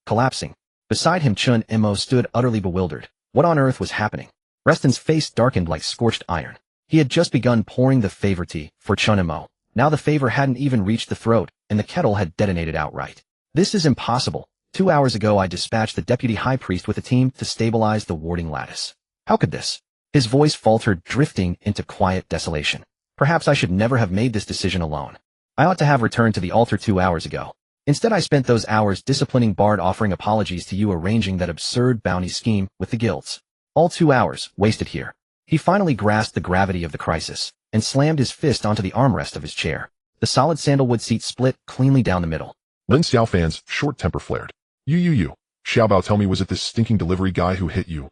Beside him, Chen Mo stood utterly bewildered. What on earth was happening? Reston's face darkened like scorched iron. He had just begun pouring the favor tea for Chen Mo. Now the favor hadn't even reached the throat, and the kettle had detonated outright. This is impossible. 2 hours ago I dispatched the deputy high priest with a team to stabilize the warding lattice. How could this? His voice faltered, drifting into quiet desolation. Perhaps I should never have made this decision alone. I ought to have returned to the altar 2 hours ago. Instead I spent those hours disciplining Bard, offering apologies to you, arranging that absurd bounty scheme with the guilds. All 2 hours wasted here. He finally grasped the gravity of the crisis and slammed his fist onto the armrest of his chair. The solid sandalwood seat split cleanly down the middle. Lin Xiaofan's short temper flared. You. Xiaobao, tell me, was it this stinking delivery guy who hit you?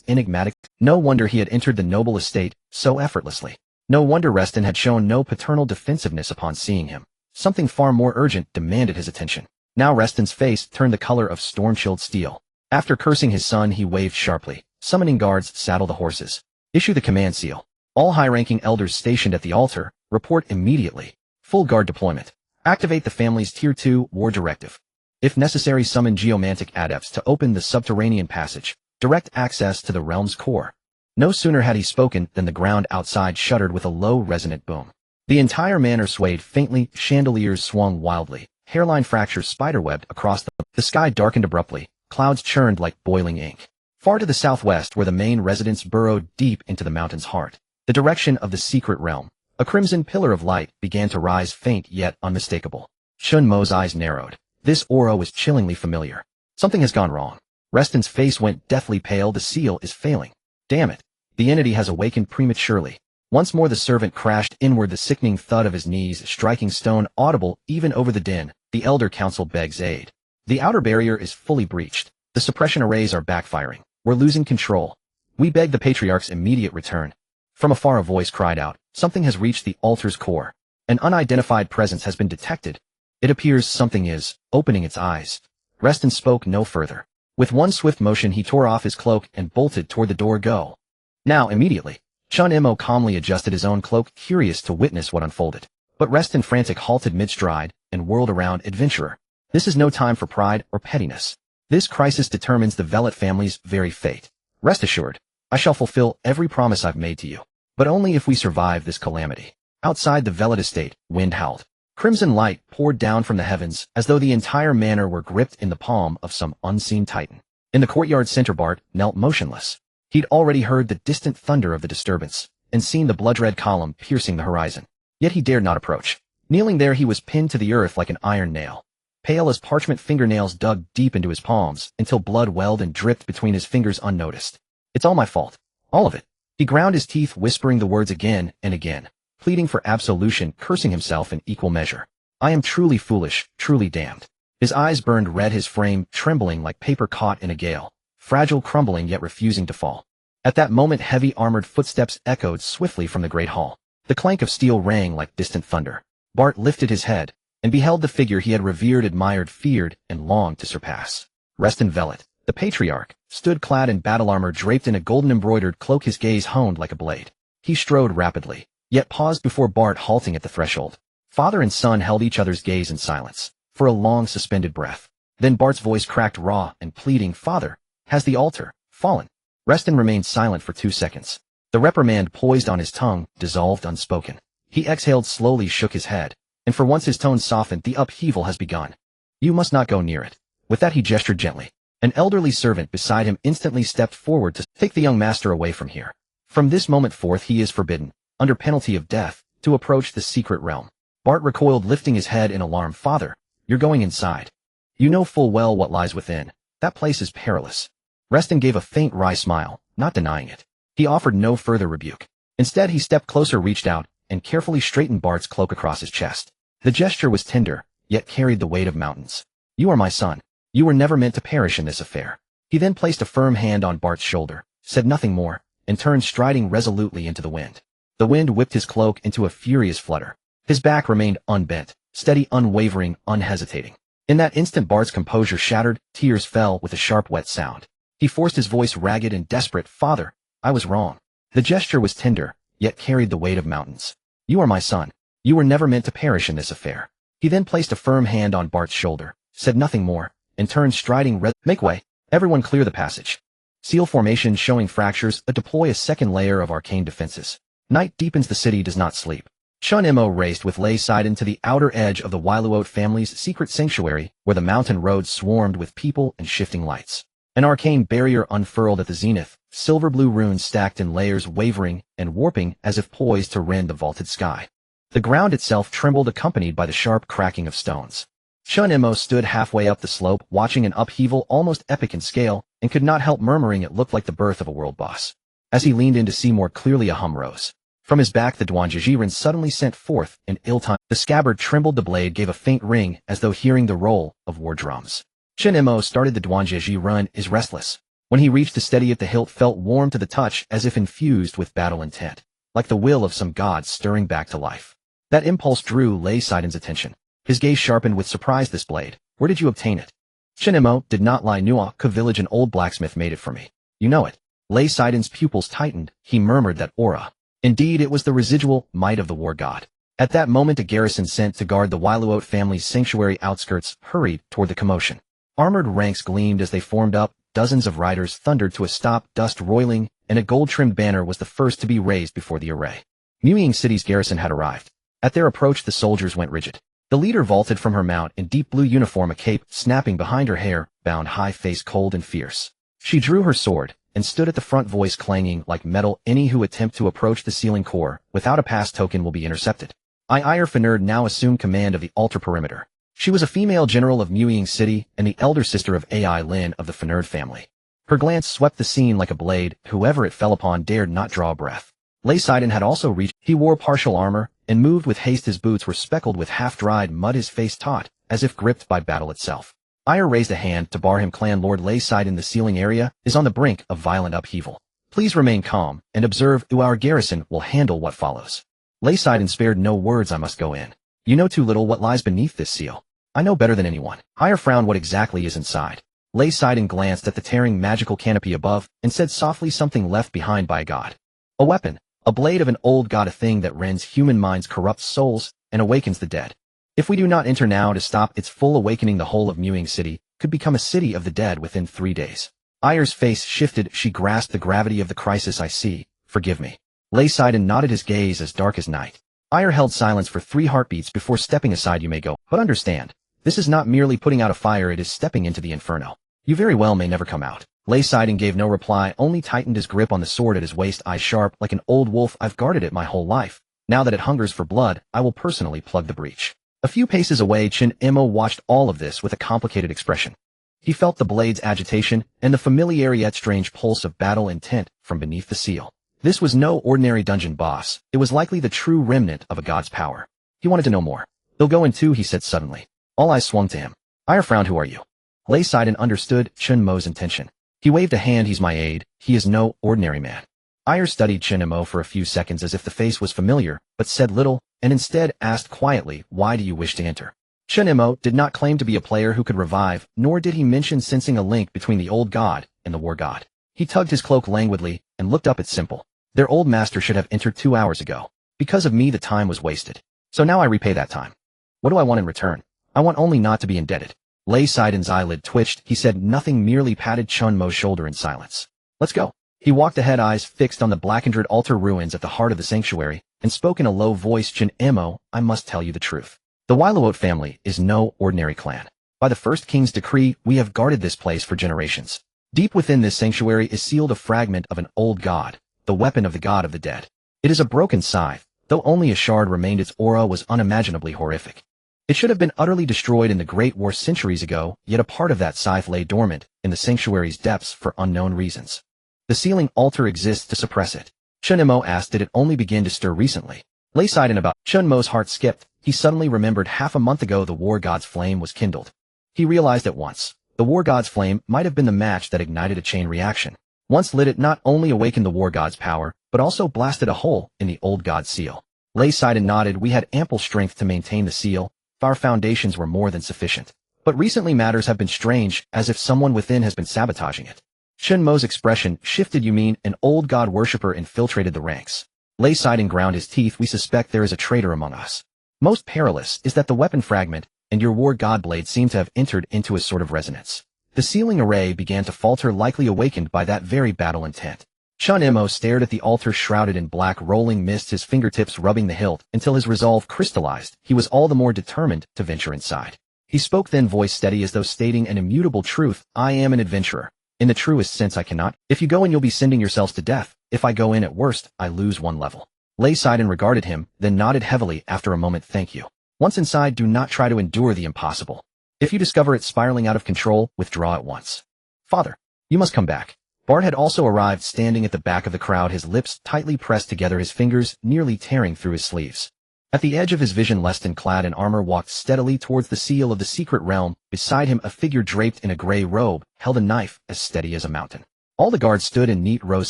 Enigmatic. No wonder he had entered the noble estate so effortlessly. No wonder Reston had shown no paternal defensiveness upon seeing him. Something far more urgent demanded his attention. Now Reston's face turned the color of storm-chilled steel. After cursing his son, he waved sharply. Summoning guards, saddle the horses. Issue the command seal. All high-ranking elders stationed at the altar, report immediately. Full guard deployment. Activate the family's Tier 2 war directive. If necessary, summon geomantic adepts to open the subterranean passage. Direct access to the realm's core. No sooner had he spoken than the ground outside shuddered with a low resonant boom. The entire manor swayed faintly, chandeliers swung wildly, hairline fractures spiderwebbed across the sky darkened abruptly, clouds churned like boiling ink. Far to the southwest, where the main residence burrowed deep into the mountain's heart, the direction of the secret realm, a crimson pillar of light began to rise, faint yet unmistakable. Chen Mo's eyes narrowed. This aura was chillingly familiar. Something has gone wrong. Reston's face went deathly pale. The seal is failing. Damn it. The entity has awakened prematurely. Once more the servant crashed inward, the sickening thud of his knees striking stone audible even over the din. The elder council begs aid. The outer barrier is fully breached. The suppression arrays are backfiring. We're losing control. We beg the patriarch's immediate return. From afar a voice cried out. Something has reached the altar's core. An unidentified presence has been detected. It appears something is opening its eyes. Reston spoke no further. With one swift motion he tore off his cloak and bolted toward the door. Go. Now, immediately. Chen Mo calmly adjusted his own cloak, curious to witness what unfolded. But Reston, frantic, halted mid-stride and whirled around. Adventurer. This is no time for pride or pettiness. This crisis determines the Velet family's very fate. Rest assured, I shall fulfill every promise I've made to you. But only if we survive this calamity. Outside the Velet estate, wind howled. Crimson light poured down from the heavens as though the entire manor were gripped in the palm of some unseen titan. In the courtyard center, Bart knelt motionless. He'd already heard the distant thunder of the disturbance and seen the blood-red column piercing the horizon. Yet he dared not approach. Kneeling there, he was pinned to the earth like an iron nail. Pale as parchment, fingernails dug deep into his palms until blood welled and dripped between his fingers unnoticed. It's all my fault. All of it. He ground his teeth, whispering the words again and again, pleading for absolution, cursing himself in equal measure. I am truly foolish, truly damned. His eyes burned red, his frame trembling like paper caught in a gale, fragile, crumbling yet refusing to fall. At that moment heavy armored footsteps echoed swiftly from the great hall. The clank of steel rang like distant thunder. Bart lifted his head and beheld the figure he had revered, admired, feared, and longed to surpass. Reston Velet, the patriarch, stood clad in battle armor draped in a golden embroidered cloak, his gaze honed like a blade. He strode rapidly, yet paused before Bart, halting at the threshold. Father and son held each other's gaze in silence, for a long suspended breath. Then Bart's voice cracked raw and pleading. Father, has the altar fallen? Reston remained silent for 2 seconds. The reprimand poised on his tongue dissolved unspoken. He exhaled slowly, shook his head, and for once his tone softened. The upheaval has begun. You must not go near it. With that he gestured gently. An elderly servant beside him instantly stepped forward to take the young master away from here. From this moment forth he is forbidden, under penalty of death, to approach the secret realm. Bart recoiled, lifting his head in alarm. Father, you're going inside. You know full well what lies within. That place is perilous. Reston gave a faint wry smile, not denying it. He offered no further rebuke. Instead he stepped closer, reached out, and carefully straightened Bart's cloak across his chest. The gesture was tender, yet carried the weight of mountains. You are my son. You were never meant to perish in this affair. He then placed a firm hand on Bart's shoulder, said nothing more, and turned striding resolutely into the wind. The wind whipped his cloak into a furious flutter. His back remained unbent, steady, unwavering, unhesitating. In that instant Bart's composure shattered, tears fell with a sharp wet sound. He forced his voice, ragged and desperate. Father, I was wrong. The gesture was tender, yet carried the weight of mountains. You are my son. You were never meant to perish in this affair. He then placed a firm hand on Bart's shoulder, said nothing more, and turned striding. Make way. Everyone clear the passage. Seal formation showing fractures, deploy a second layer of arcane defenses. Night deepens, the city does not sleep. Chen Mo raced with Lei Sidon to the outer edge of the Wailuot family's secret sanctuary, where the mountain roads swarmed with people and shifting lights. An arcane barrier unfurled at the zenith, silver-blue runes stacked in layers, wavering and warping as if poised to rend the vaulted sky. The ground itself trembled, accompanied by the sharp cracking of stones. Chen Mo stood halfway up the slope, watching an upheaval almost epic in scale, and could not help murmuring it looked like the birth of a world boss. As he leaned in to see more clearly, a hum rose. From his back the Duanjijiren suddenly sent forth an ill-timed. The scabbard trembled, the blade gave a faint ring as though hearing the roll of war drums. Chen Mo started the Duanjieji run is restless. When he reached the steady at the hilt felt warm to the touch as if infused with battle intent, like the will of some god stirring back to life. That impulse drew Lei Saiden's attention. His gaze sharpened with surprise. This blade. Where did you obtain it? Chen Mo did not lie. Nuaka village, an old blacksmith made it for me. You know it. Lei Saiden's pupils tightened. He murmured that aura. Indeed, it was the residual might of the war god. At that moment, a garrison sent to guard the Wailuot family's sanctuary outskirts hurried toward the commotion. Armored ranks gleamed as they formed up. Dozens of riders thundered to a stop, dust roiling, and a gold-trimmed banner was the first to be raised before the array. Muying City's garrison had arrived. At their approach, the soldiers went rigid. The leader vaulted from her mount in deep blue uniform, a cape snapping behind her hair, bound high, face cold and fierce. She drew her sword and stood at the front, voice clanging like metal. Any who attempt to approach the sealing core without a pass token will be intercepted. Iyer Fenerd now assumed command of the altar perimeter. She was a female general of Muying City and the elder sister of Ai Lin of the Fenerd family. Her glance swept the scene like a blade. Whoever it fell upon dared not draw a breath. Lei Saiden had also reached. He wore partial armor and moved with haste. His boots were speckled with half-dried mud, his face taut, as if gripped by battle itself. Iyer raised a hand to bar him. Clan Lord Lei Saiden, the sealing area is on the brink of violent upheaval. Please remain calm and observe. Our garrison will handle what follows. Lei Saiden spared no words. I must go in. You know too little what lies beneath this seal. I know better than anyone. Iyer frowned. What exactly is inside? Lei Saiden glanced at the tearing magical canopy above and said softly, something left behind by a god. A weapon, a blade of an old god, a thing that rends human minds, corrupts souls, and awakens the dead. If we do not enter now to stop its full awakening, the whole of Muying City could become a city of the dead within 3 days. Iyer's face shifted. She grasped the gravity of the crisis. I see. Forgive me. Lei Saiden nodded, his gaze as dark as night. Iyer held silence for 3 heartbeats before stepping aside. You may go, but understand. This is not merely putting out a fire, it is stepping into the inferno. You very well may never come out. Lei Saiden gave no reply, only tightened his grip on the sword at his waist, eyes sharp like an old wolf. I've guarded it my whole life. Now that it hungers for blood, I will personally plug the breach. A few paces away, Chen Mo watched all of this with a complicated expression. He felt the blade's agitation and the familiar yet strange pulse of battle intent from beneath the seal. This was no ordinary dungeon boss. It was likely the true remnant of a god's power. He wanted to know more. They'll go in too, he said suddenly. All eyes swung to him. Iyer frowned. Who are you? Lei Saiden understood Chen Mo's intention. He waved a hand. He's my aide. He is no ordinary man. Iyer studied Chen Mo for a few seconds as if the face was familiar, but said little, and instead asked quietly, why do you wish to enter? Chen Mo did not claim to be a player who could revive, nor did he mention sensing a link between the old god and the war god. He tugged his cloak languidly and looked up at Simple. Their old master should have entered 2 hours ago. Because of me, the time was wasted. So now I repay that time. What do I want in return? I want only not to be indebted. Lei Saiden's eyelid twitched. He said nothing, merely patted Chen Mo's shoulder in silence. Let's go. He walked ahead, eyes fixed on the blackened altar ruins at the heart of the sanctuary, and spoke in a low voice. Chen Mo, I must tell you the truth. The Wailuot family is no ordinary clan. By the first king's decree, we have guarded this place for generations. Deep within this sanctuary is sealed a fragment of an old god, the weapon of the god of the dead. It is a broken scythe. Though only a shard remained, its aura was unimaginably horrific. It should have been utterly destroyed in the Great War centuries ago, yet a part of that scythe lay dormant in the sanctuary's depths for unknown reasons. The sealing altar exists to suppress it. Chen Mo asked, did it only begin to stir recently? Lei Saiden about. Chen Mo's heart skipped. He suddenly remembered half a month ago the war god's flame was kindled. He realized at once. The war god's flame might have been the match that ignited a chain reaction. Once lit, it not only awakened the war god's power, but also blasted a hole in the old god's seal. Lei Saiden nodded. We had ample strength to maintain the seal. Our foundations were more than sufficient. But recently matters have been strange, as if someone within has been sabotaging it. Chen Mo's expression shifted. You mean an old god worshipper infiltrated the ranks? Lei Saiden ground his teeth. We suspect there is a traitor among us. Most perilous is that the weapon fragment and your war god blade seem to have entered into a sort of resonance. The sealing array began to falter, likely awakened by that very battle intent. Chen Mo stared at the altar shrouded in black rolling mist, his fingertips rubbing the hilt until his resolve crystallized. He was all the more determined to venture inside. He spoke then, voice steady as though stating an immutable truth. I am an adventurer. In the truest sense, I cannot. If you go in, you'll be sending yourselves to death. If I go in, at worst, I lose 1 level. Lei Saiden regarded him, then nodded heavily after a moment. Thank you. Once inside, do not try to endure the impossible. If you discover it spiraling out of control, withdraw at once. Father, you must come back. Bart had also arrived, standing at the back of the crowd, his lips tightly pressed together, his fingers nearly tearing through his sleeves. At the edge of his vision, Leston, clad in armor, walked steadily towards the seal of the secret realm. Beside him, a figure draped in a gray robe held a knife as steady as a mountain. All the guards stood in neat rows,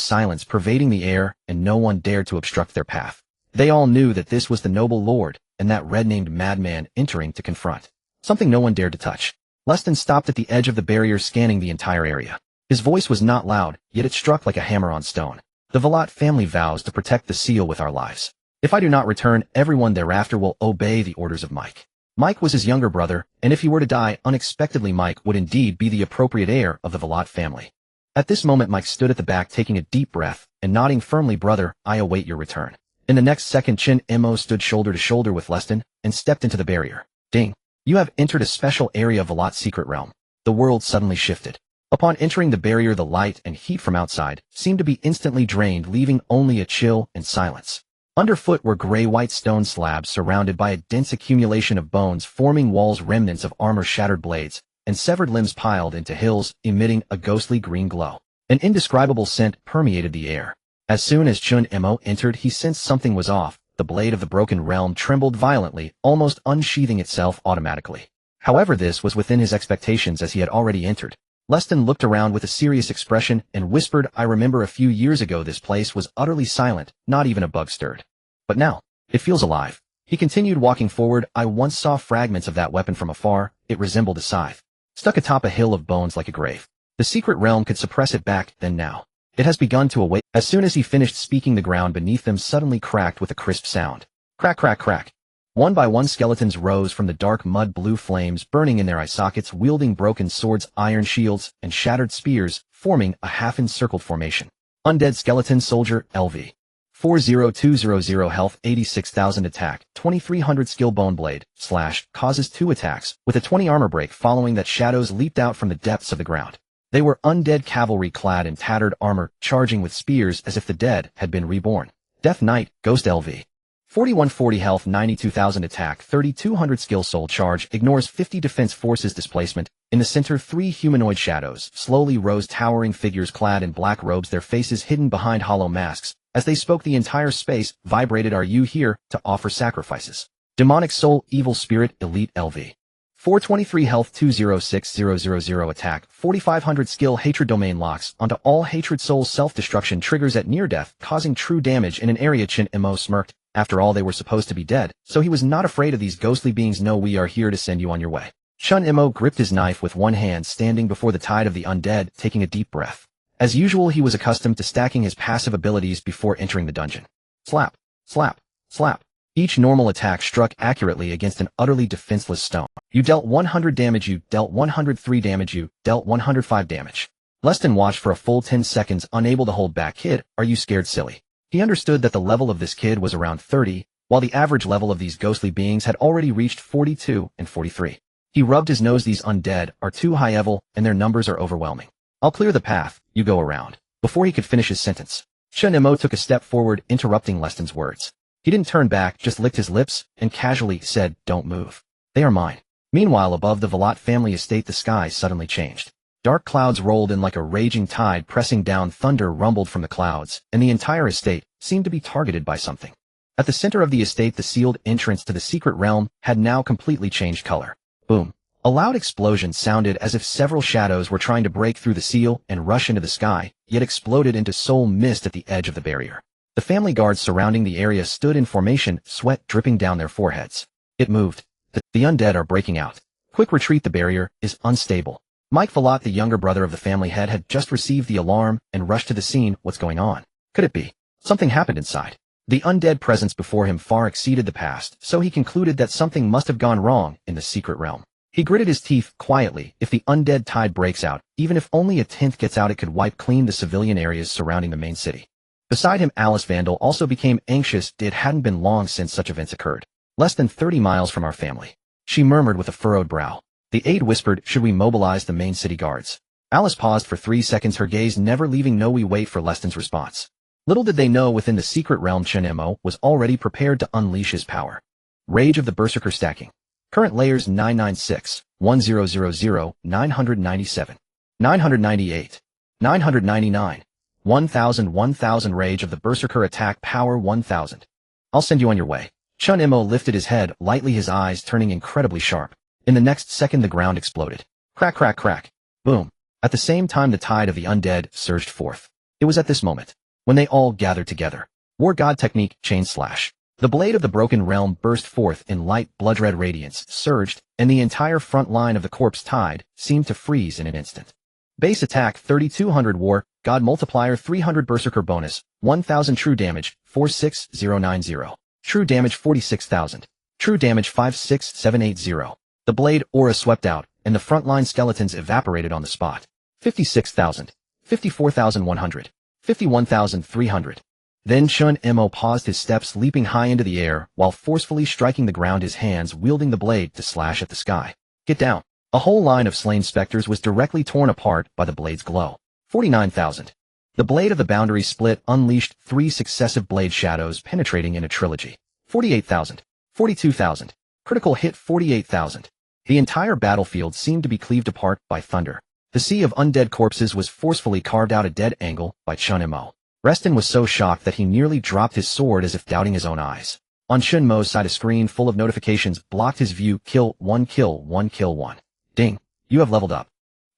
silence pervading the air, and no one dared to obstruct their path. They all knew that this was the noble lord, and that red-named madman entering to confront something no one dared to touch. Leston stopped at the edge of the barrier, scanning the entire area. His voice was not loud, yet it struck like a hammer on stone. The Velat family vows to protect the seal with our lives. If I do not return, everyone thereafter will obey the orders of Mike. Mike was his younger brother, and if he were to die unexpectedly, Mike would indeed be the appropriate heir of the Velat family. At this moment, Mike stood at the back, taking a deep breath and nodding firmly. Brother, I await your return. In the next second, Chen Mo stood shoulder to shoulder with Leston and stepped into the barrier. Ding! You have entered a special area of Velat's secret realm. The world suddenly shifted. Upon entering the barrier, the light and heat from outside seemed to be instantly drained, leaving only a chill and silence. Underfoot were gray-white stone slabs surrounded by a dense accumulation of bones, forming walls, remnants of armor, shattered blades, and severed limbs piled into hills, emitting a ghostly green glow. An indescribable scent permeated the air. As soon as Chen Mo entered, he sensed something was off. The blade of the broken realm trembled violently, almost unsheathing itself automatically. However, this was within his expectations, as he had already entered. Leston looked around with a serious expression and whispered, I remember a few years ago this place was utterly silent, not even a bug stirred. But now, it feels alive. He continued walking forward. I once saw fragments of that weapon from afar. It resembled a scythe, stuck atop a hill of bones like a grave. The secret realm could suppress it back then. Now it has begun to awake. As soon as he finished speaking, the ground beneath them suddenly cracked with a crisp sound. Crack, crack, crack. One by one, skeletons rose from the dark mud, blue flames burning in their eye sockets, wielding broken swords, iron shields, and shattered spears, forming a half-encircled formation. Undead skeleton soldier, LV. 40200 health, 86,000 attack, 2300 skill, bone blade, slash, causes 2 attacks, with a 20 armor break. Following that, shadows leaped out from the depths of the ground. They were undead cavalry clad in tattered armor, charging with spears as if the dead had been reborn. Death Knight, Ghost LV. 4140 health, 92,000 attack, 3200 skill, soul charge, ignores 50 defense forces displacement. In the center, 3 humanoid shadows slowly rose, towering figures clad in black robes, their faces hidden behind hollow masks. As they spoke, the entire space vibrated. Are you here to offer sacrifices? Demonic soul, evil spirit, elite LV. 423 health, 206000 attack, 4500 skill, hatred domain locks onto all hatred souls, self-destruction triggers at near death, causing true damage in an area. Chen Mo smirked. After all, they were supposed to be dead, so he was not afraid of these ghostly beings. No, we are here to send you on your way. Chen Mo gripped his knife with one hand, standing before the tide of the undead, taking a deep breath. As usual, he was accustomed to stacking his passive abilities before entering the dungeon. Slap, slap, slap. Each normal attack struck accurately against an utterly defenseless stone. You dealt 100 damage, you dealt 103 damage, you dealt 105 damage. Leston watched for a full 10 seconds, unable to hold back. Kid, are you scared, silly? He understood that the level of this kid was around 30, while the average level of these ghostly beings had already reached 42 and 43. He rubbed his nose. These undead are too high level, and their numbers are overwhelming. I'll clear the path, you go around. Before he could finish his sentence, Chen Mo took a step forward, interrupting Leston's words. He didn't turn back, just licked his lips, and casually said, don't move. They are mine. Meanwhile, above the Velat family estate, the sky suddenly changed. Dark clouds rolled in like a raging tide, pressing down. Thunder rumbled from the clouds, and the entire estate seemed to be targeted by something. At the center of the estate, the sealed entrance to the secret realm had now completely changed color. Boom. A loud explosion sounded as if several shadows were trying to break through the seal and rush into the sky, yet exploded into soul mist at the edge of the barrier. The family guards surrounding the area stood in formation, sweat dripping down their foreheads. It moved. The undead are breaking out. Quick retreat, the barrier is unstable. Mike Velat, the younger brother of the family head, had just received the alarm and rushed to the scene. What's going on? Could it be? Something happened inside. The undead presence before him far exceeded the past, so he concluded that something must have gone wrong in the secret realm. He gritted his teeth quietly. If the undead tide breaks out, even if only a tenth gets out, it could wipe clean the civilian areas surrounding the main city. Beside him, Alice Vandal also became anxious. It hadn't been long since such events occurred. Less than 30 miles from our family. She murmured with a furrowed brow. The aide whispered, should we mobilize the main city guards? Alice paused for 3 seconds, her gaze never leaving. No, we wait for Leston's response. Little did they know, within the secret realm, Chen Mo was already prepared to unleash his power. Rage of the Berserker stacking. Current layers 996, 1000, 997, 998, 999, 1000, 1000. Rage of the Berserker attack power 1000. I'll send you on your way. Chen Mo lifted his head lightly, his eyes turning incredibly sharp. In the next second the ground exploded. Crack, crack, crack. Boom. At the same time the tide of the undead surged forth. It was at this moment, when they all gathered together. War God technique, chain slash. The blade of the broken realm burst forth in light blood-red radiance, surged, and the entire front line of the corpse tide seemed to freeze in an instant. Base attack 3200 War God multiplier 300 Berserker bonus, 1000 true damage, 46090. True damage 46,000. True damage 56780. The blade aura swept out, and the frontline skeletons evaporated on the spot. 56,000. 54,100. 51,300. Then Chen Mo paused, his steps leaping high into the air while forcefully striking the ground, his hands wielding the blade to slash at the sky. Get down. A whole line of slain specters was directly torn apart by the blade's glow. 49,000. The blade of the boundary split unleashed 3 successive blade shadows penetrating in a trilogy. 48,000. 42,000. Critical hit 48,000. The entire battlefield seemed to be cleaved apart by thunder. The sea of undead corpses was forcefully carved out at dead angle by Chen Mo. Reston was so shocked that he nearly dropped his sword as if doubting his own eyes. On Chen Mo's side a screen full of notifications blocked his view. Kill 1, kill 1, kill 1. Ding. You have leveled up.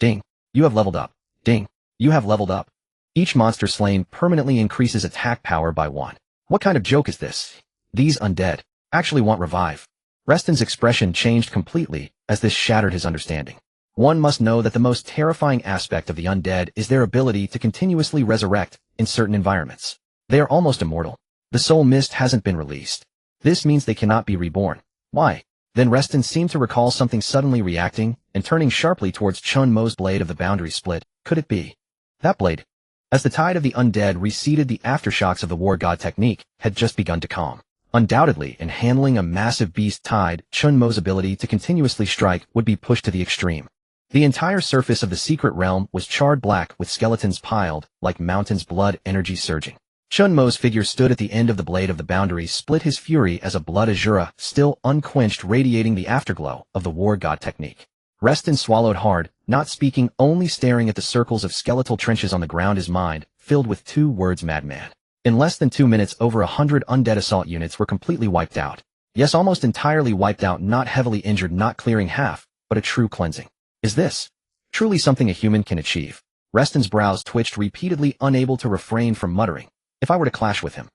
Ding. You have leveled up. Ding. You have leveled up. Each monster slain permanently increases attack power by 1. What kind of joke is this? These undead actually want revive. Reston's expression changed completely as this shattered his understanding. One must know that the most terrifying aspect of the undead is their ability to continuously resurrect in certain environments. They are almost immortal. The soul mist hasn't been released. This means they cannot be reborn. Why? Then Reston seemed to recall something, suddenly reacting and turning sharply towards Chen Mo's blade of the boundary split. Could it be that blade? As the tide of the undead receded, the aftershocks of the War God technique had just begun to calm. Undoubtedly, in handling a massive beast tide, Chen Mo's ability to continuously strike would be pushed to the extreme. The entire surface of the secret realm was charred black with skeletons piled like mountains, blood energy surging. Chen Mo's figure stood at the end of the blade of the boundary split, his fury as a blood azura still unquenched, radiating the afterglow of the War God technique. Reston swallowed hard, not speaking, only staring at the circles of skeletal trenches on the ground, his mind filled with 2 words: madman. In less than 2 minutes, over 100 undead assault units were completely wiped out. Yes, almost entirely wiped out, not heavily injured, not clearing half, but a true cleansing. Is this truly something a human can achieve? Reston's brows twitched repeatedly, unable to refrain from muttering. If I were to clash with him,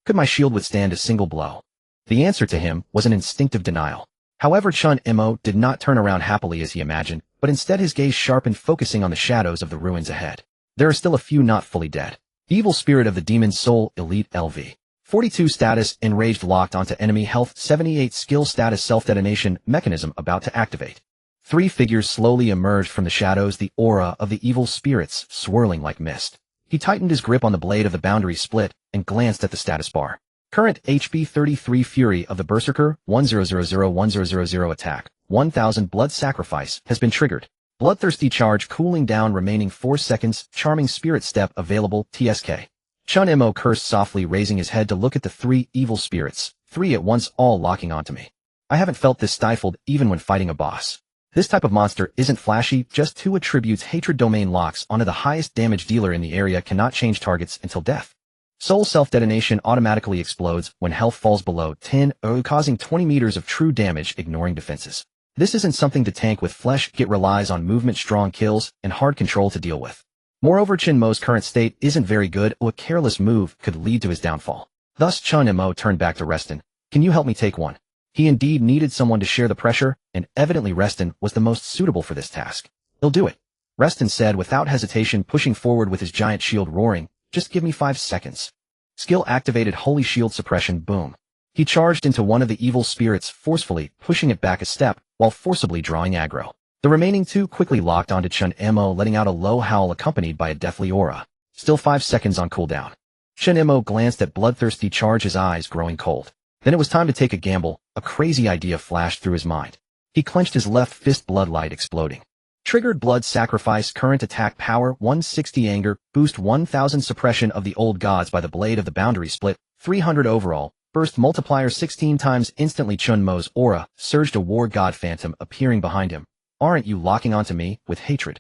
could my shield withstand a single blow? The answer to him was an instinctive denial. However, Chen Mo did not turn around happily as he imagined, but instead his gaze sharpened, focusing on the shadows of the ruins ahead. There are still a few not fully dead. Evil Spirit of the Demon's Soul, Elite LV. 42 status, enraged, locked onto enemy health. 78 skill status, self-detonation mechanism about to activate. 3 figures slowly emerged from the shadows, the aura of the evil spirits swirling like mist. He tightened his grip on the blade of the boundary split and glanced at the status bar. Current HP 33, Fury of the Berserker, 1000-1000 attack, 1000 blood sacrifice has been triggered. Bloodthirsty charge cooling down, remaining 4 seconds, charming spirit step available, TSK. Chen Mo cursed softly, raising his head to look at the 3 evil spirits, 3 at once, all locking onto me. I haven't felt this stifled even when fighting a boss. This type of monster isn't flashy, just 2 attributes: hatred domain locks onto the highest damage dealer in the area, cannot change targets until death. Soul self-detonation automatically explodes when health falls below 10, causing 20 meters of true damage, ignoring defenses. This isn't something to tank with flesh, it relies on movement, strong kills, and hard control to deal with. Moreover, Chen Mo's current state isn't very good, a careless move could lead to his downfall. Thus Chen Mo turned back to Reston. Can you help me take one? He indeed needed someone to share the pressure, and evidently Reston was the most suitable for this task. He'll do it, Reston said without hesitation, pushing forward with his giant shield, roaring, just give me 5 seconds. Skill activated, holy shield suppression, boom. He charged into one of the evil spirits, forcefully pushing it back a step, while forcibly drawing aggro. The remaining 2 quickly locked onto Chen Mo, letting out a low howl accompanied by a deathly aura. Still 5 seconds on cooldown. Chen Mo glanced at bloodthirsty charge, his eyes growing cold. Then it was time to take a gamble. A crazy idea flashed through his mind. He clenched his left fist, bloodlight exploding. Triggered blood sacrifice, current attack power 160, anger, boost 1000, suppression of the old gods by the blade of the boundary split, 300 overall, burst multiplier 16 times. Instantly Chen Mo's aura surged, a war god phantom appearing behind him. Aren't you locking onto me with hatred?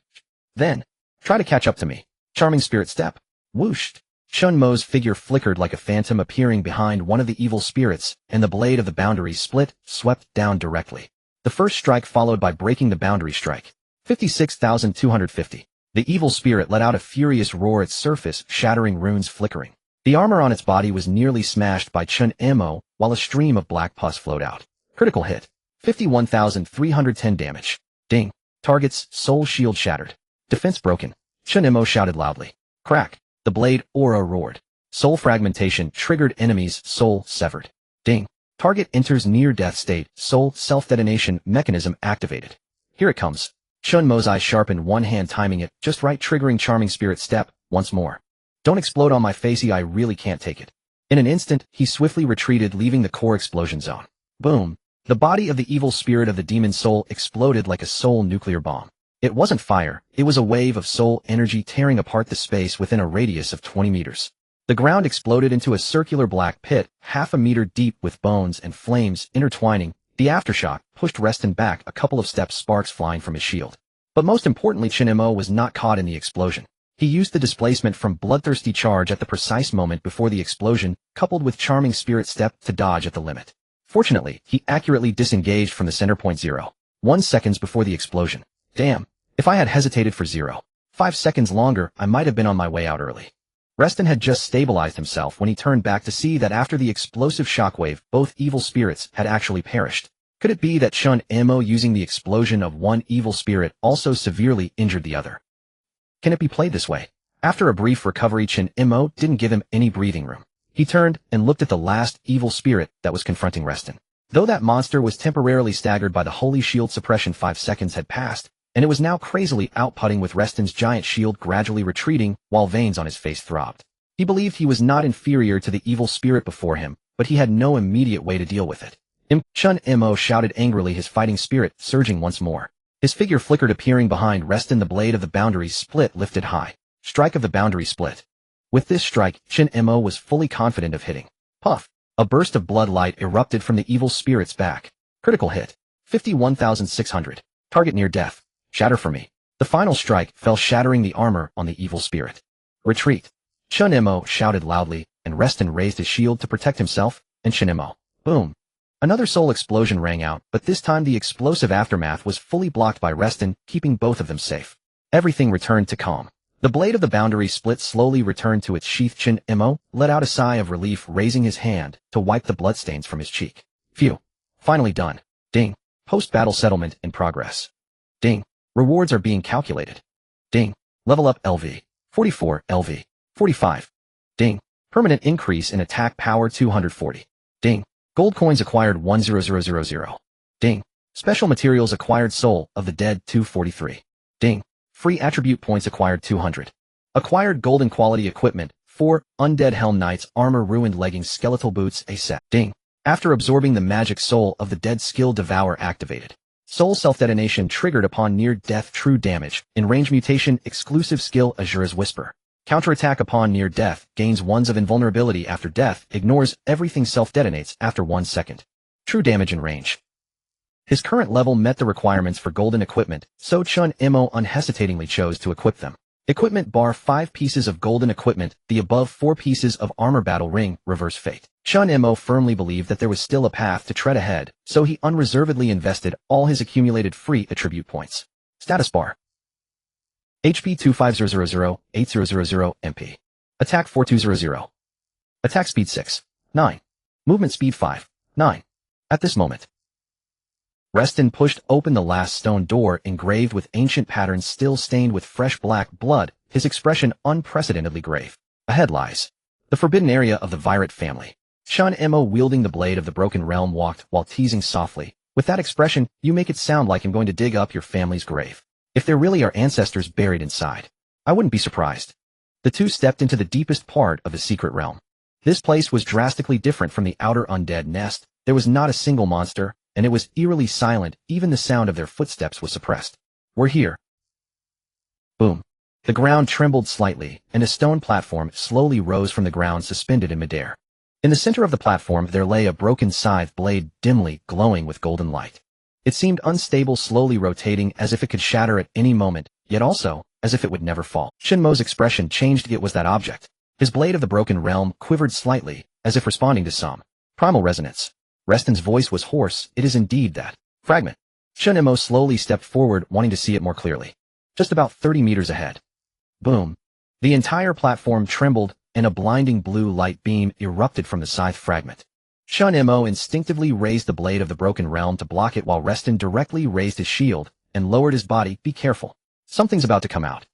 Then, try to catch up to me. Charming spirit step. Whooshed. Chen Mo's figure flickered like a phantom appearing behind one of the evil spirits, and the blade of the boundary split, swept down directly. The first strike followed by breaking the boundary strike. 56,250. The evil spirit let out a furious roar, its surface shattering, runes flickering. The armor on its body was nearly smashed by Chen Mo, while a stream of black pus flowed out. Critical hit. 51,310 damage. Ding. Target's soul shield shattered. Defense broken. Chen Mo shouted loudly. Crack. The blade aura roared. Soul fragmentation triggered, enemy's soul severed. Ding. Target enters near-death state, soul self-detonation mechanism activated. Here it comes. Chen Mo's eyes sharpened, one hand timing it just right, triggering Charming Spirit Step once more. Don't explode on my facey, I really can't take it. In an instant, he swiftly retreated, leaving the core explosion zone. Boom. The body of the evil spirit of the demon soul exploded like a soul nuclear bomb. It wasn't fire, it was a wave of soul energy tearing apart the space within a radius of 20 meters. The ground exploded into a circular black pit, half a meter deep, with bones and flames intertwining. The aftershock pushed Reston back a couple of steps, sparks flying from his shield. But most importantly, Chen Mo was not caught in the explosion. He used the displacement from Bloodthirsty Charge at the precise moment before the explosion, coupled with Charming Spirit Step, to dodge at the limit. Fortunately, he accurately disengaged from the center point 0.1 seconds before the explosion. Damn, if I had hesitated for 0.5 seconds longer, I might have been on my way out early. Reston had just stabilized himself when he turned back to see that after the explosive shockwave, both evil spirits had actually perished. Could it be that Chen Mo, using the explosion of one evil spirit, also severely injured the other? Can it be played this way? After a brief recovery, Chen Mo didn't give him any breathing room. He turned and looked at the last evil spirit that was confronting Reston. Though that monster was temporarily staggered by the holy shield suppression, 5 seconds had passed, and it was now crazily outputting, with Reston's giant shield gradually retreating while veins on his face throbbed. He believed he was not inferior to the evil spirit before him, but he had no immediate way to deal with it. Chen Mo shouted angrily, his fighting spirit surging once more. His figure flickered, appearing behind Reston. The blade of the boundary split lifted high. Strike of the boundary split. With this strike, Chen Mo was fully confident of hitting. Puff! A burst of blood light erupted from the evil spirit's back. Critical hit. 51,600. Target near death. Shatter for me. The final strike fell, shattering the armor on the evil spirit. Retreat. Chen Mo shouted loudly, and Reston raised his shield to protect himself, and Chen Mo. Boom. Another soul explosion rang out, but this time the explosive aftermath was fully blocked by Reston, keeping both of them safe. Everything returned to calm. The blade of the boundary split slowly returned to its sheath. Chen Mo let out a sigh of relief, raising his hand to wipe the bloodstains from his cheek. Phew. Finally done. Ding. Post-battle settlement in progress. Ding. Rewards are being calculated. Ding. Level up LV. 44, LV. 45. Ding. Permanent increase in attack power 240. Ding. Gold coins acquired 10000. Ding. Special materials acquired, Soul of the Dead 243. Ding. Free attribute points acquired 200. Acquired golden quality equipment 4. Undead Helm Knights armor, ruined leggings, skeletal boots, a set. Ding. After absorbing the magic Soul of the Dead skill, Devour activated. Soul self-detonation triggered upon near-death, true damage. In range mutation, exclusive skill Azura's Whisper. Counterattack upon near death, gains 1s of invulnerability after death, ignores everything, self-detonates after 1 second. True damage in range. His current level met the requirements for golden equipment, so Chen Mo unhesitatingly chose to equip them. Equipment bar 5 pieces of golden equipment, the above 4 pieces of armor, battle ring, reverse fate. Chen Mo firmly believed that there was still a path to tread ahead, so he unreservedly invested all his accumulated free attribute points. Status bar. HP 25000, 8000 MP. Attack 4200. Attack speed 6, 9. Movement speed 5, 9. At this moment, Reston pushed open the last stone door, engraved with ancient patterns still stained with fresh black blood, his expression unprecedentedly grave. Ahead lies the forbidden area of the Virat family. Chen Mo, wielding the blade of the broken realm, walked while teasing softly. With that expression, you make it sound like I'm going to dig up your family's grave. If there really are ancestors buried inside, I wouldn't be surprised. The two stepped into the deepest part of the secret realm. This place was drastically different from the outer undead nest. There was not a single monster, and it was eerily silent. Even the sound of their footsteps was suppressed. We're here. Boom. The ground trembled slightly, and a stone platform slowly rose from the ground, suspended in midair. In the center of the platform there lay a broken scythe blade, dimly glowing with golden light. It seemed unstable, slowly rotating as if it could shatter at any moment, yet also as if it would never fall. Chen Mo's expression changed. It was that object. His blade of the broken realm quivered slightly, as if responding to some primal resonance. Reston's voice was hoarse. It is indeed that fragment. Chen Mo slowly stepped forward, wanting to see it more clearly. Just about 30 meters ahead. Boom. The entire platform trembled, and a blinding blue light beam erupted from the scythe fragment. Chen Mo instinctively raised the blade of the broken realm to block it while Reston directly raised his shield and lowered his body. Be careful. Something's about to come out.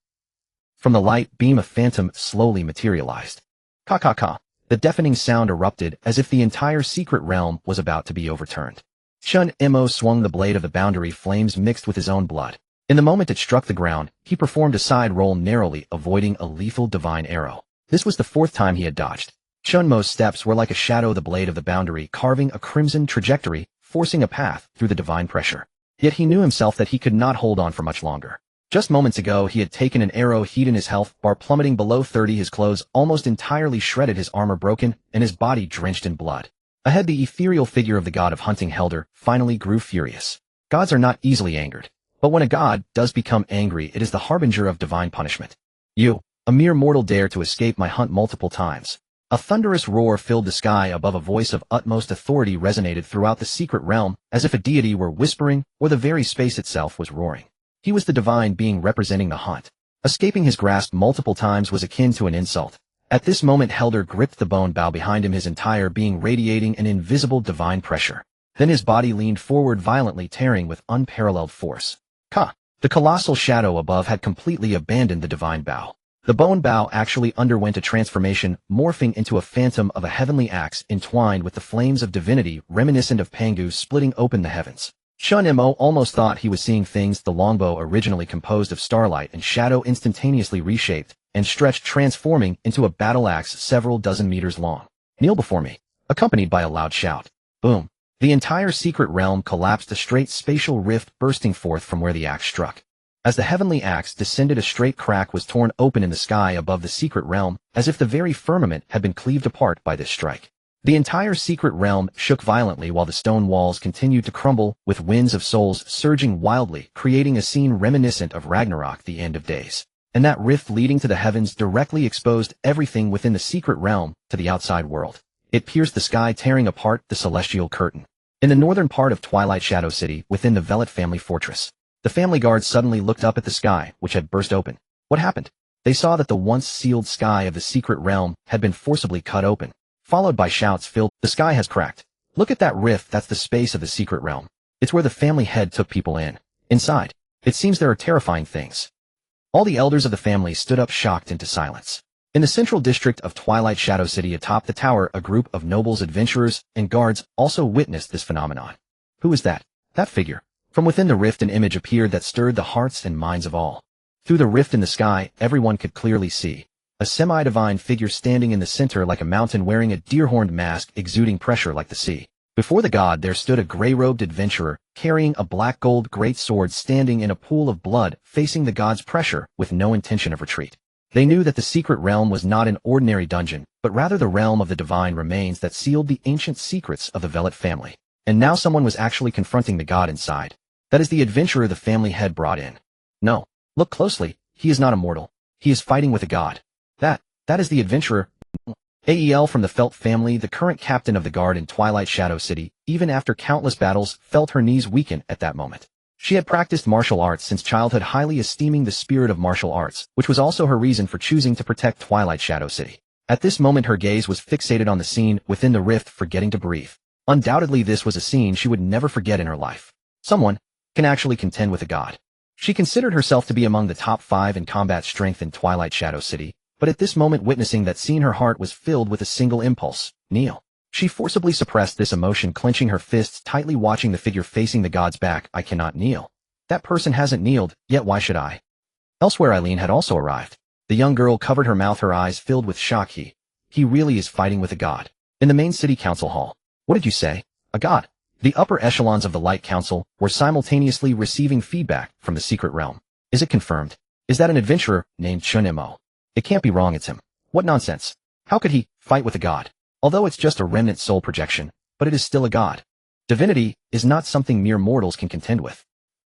From the light beam a phantom slowly materialized. Ka-ka-ka. The deafening sound erupted as if the entire secret realm was about to be overturned. Chen Mo swung the blade of the boundary flames mixed with his own blood. In the moment it struck the ground, he performed a side roll narrowly, avoiding a lethal divine arrow. This was the 4th time he had dodged. Chen Mo's steps were like a shadow, the blade of the boundary carving a crimson trajectory, forcing a path through the divine pressure. Yet he knew himself that he could not hold on for much longer. Just moments ago he had taken an arrow, heat in his health bar plummeting below 30, his clothes almost entirely shredded, his armor broken, and his body drenched in blood. Ahead the ethereal figure of the god of hunting Helder finally grew furious. Gods are not easily angered, but when a god does become angry it is the harbinger of divine punishment. You, a mere mortal, dare to escape my hunt multiple times. A thunderous roar filled the sky above. A voice of utmost authority resonated throughout the secret realm, as if a deity were whispering or the very space itself was roaring. He was the divine being representing the hunt. Escaping his grasp multiple times was akin to an insult. At this moment Helder gripped the bone bow behind him, his entire being radiating an invisible divine pressure. Then his body leaned forward violently, tearing with unparalleled force. Ka! The colossal shadow above had completely abandoned the divine bow. The bone bow actually underwent a transformation, morphing into a phantom of a heavenly axe entwined with the flames of divinity, reminiscent of Pangu splitting open the heavens. Chen Mo almost thought he was seeing things. The longbow, originally composed of starlight and shadow, instantaneously reshaped and stretched, transforming into a battle axe several dozen meters long. Kneel before me, accompanied by a loud shout. Boom. The entire secret realm collapsed, a straight spatial rift bursting forth from where the axe struck. As the heavenly axe descended, a straight crack was torn open in the sky above the secret realm, as if the very firmament had been cleaved apart by this strike. The entire secret realm shook violently while the stone walls continued to crumble, with winds of souls surging wildly, creating a scene reminiscent of Ragnarok, the end of days. And that rift leading to the heavens directly exposed everything within the secret realm to the outside world. It pierced the sky, tearing apart the celestial curtain. In the northern part of Twilight Shadow City, within the Velet family fortress, the family guards suddenly looked up at the sky, which had burst open. What happened? They saw that the once sealed sky of the secret realm had been forcibly cut open, followed by shouts filled, "The sky has cracked. Look at that rift, that's the space of the secret realm. It's where the family head took people in. Inside, it seems there are terrifying things." All the elders of the family stood up, shocked into silence. In the central district of Twilight Shadow City atop the tower, a group of nobles, adventurers, and guards also witnessed this phenomenon. Who was that? That figure. From within the rift an image appeared that stirred the hearts and minds of all. Through the rift in the sky, everyone could clearly see a semi-divine figure standing in the center like a mountain, wearing a deer-horned mask, exuding pressure like the sea. Before the god there stood a gray-robed adventurer, carrying a black gold great sword, standing in a pool of blood, facing the god's pressure with no intention of retreat. They knew that the secret realm was not an ordinary dungeon, but rather the realm of the divine remains that sealed the ancient secrets of the Velet family. And now someone was actually confronting the god inside. That is the adventurer the family had brought in. No, look closely, he is not a mortal. He is fighting with a god. That is the adventurer. Ael from the Felt family, the current captain of the guard in Twilight Shadow City, even after countless battles, felt her knees weaken at that moment. She had practiced martial arts since childhood, highly esteeming the spirit of martial arts, which was also her reason for choosing to protect Twilight Shadow City. At this moment her gaze was fixated on the scene within the rift, forgetting to breathe. Undoubtedly this was a scene she would never forget in her life. Someone can actually contend with a god. She considered herself to be among the top 5 in combat strength in Twilight Shadow City, but at this moment, witnessing that scene, her heart was filled with a single impulse: kneel. She forcibly suppressed this emotion, clenching her fists tightly, watching the figure facing the god's back. I cannot kneel. That person hasn't kneeled, yet why should I? Elsewhere Eileen had also arrived. The young girl covered her mouth, her eyes filled with shock. He really is fighting with a god. In the main city council hall. What did you say? A god? The upper echelons of the Light Council were simultaneously receiving feedback from the secret realm. Is it confirmed? Is that an adventurer named Chen Mo? It can't be wrong, it's him. What nonsense. How could he fight with a god? Although it's just a remnant soul projection, but it is still a god. Divinity is not something mere mortals can contend with.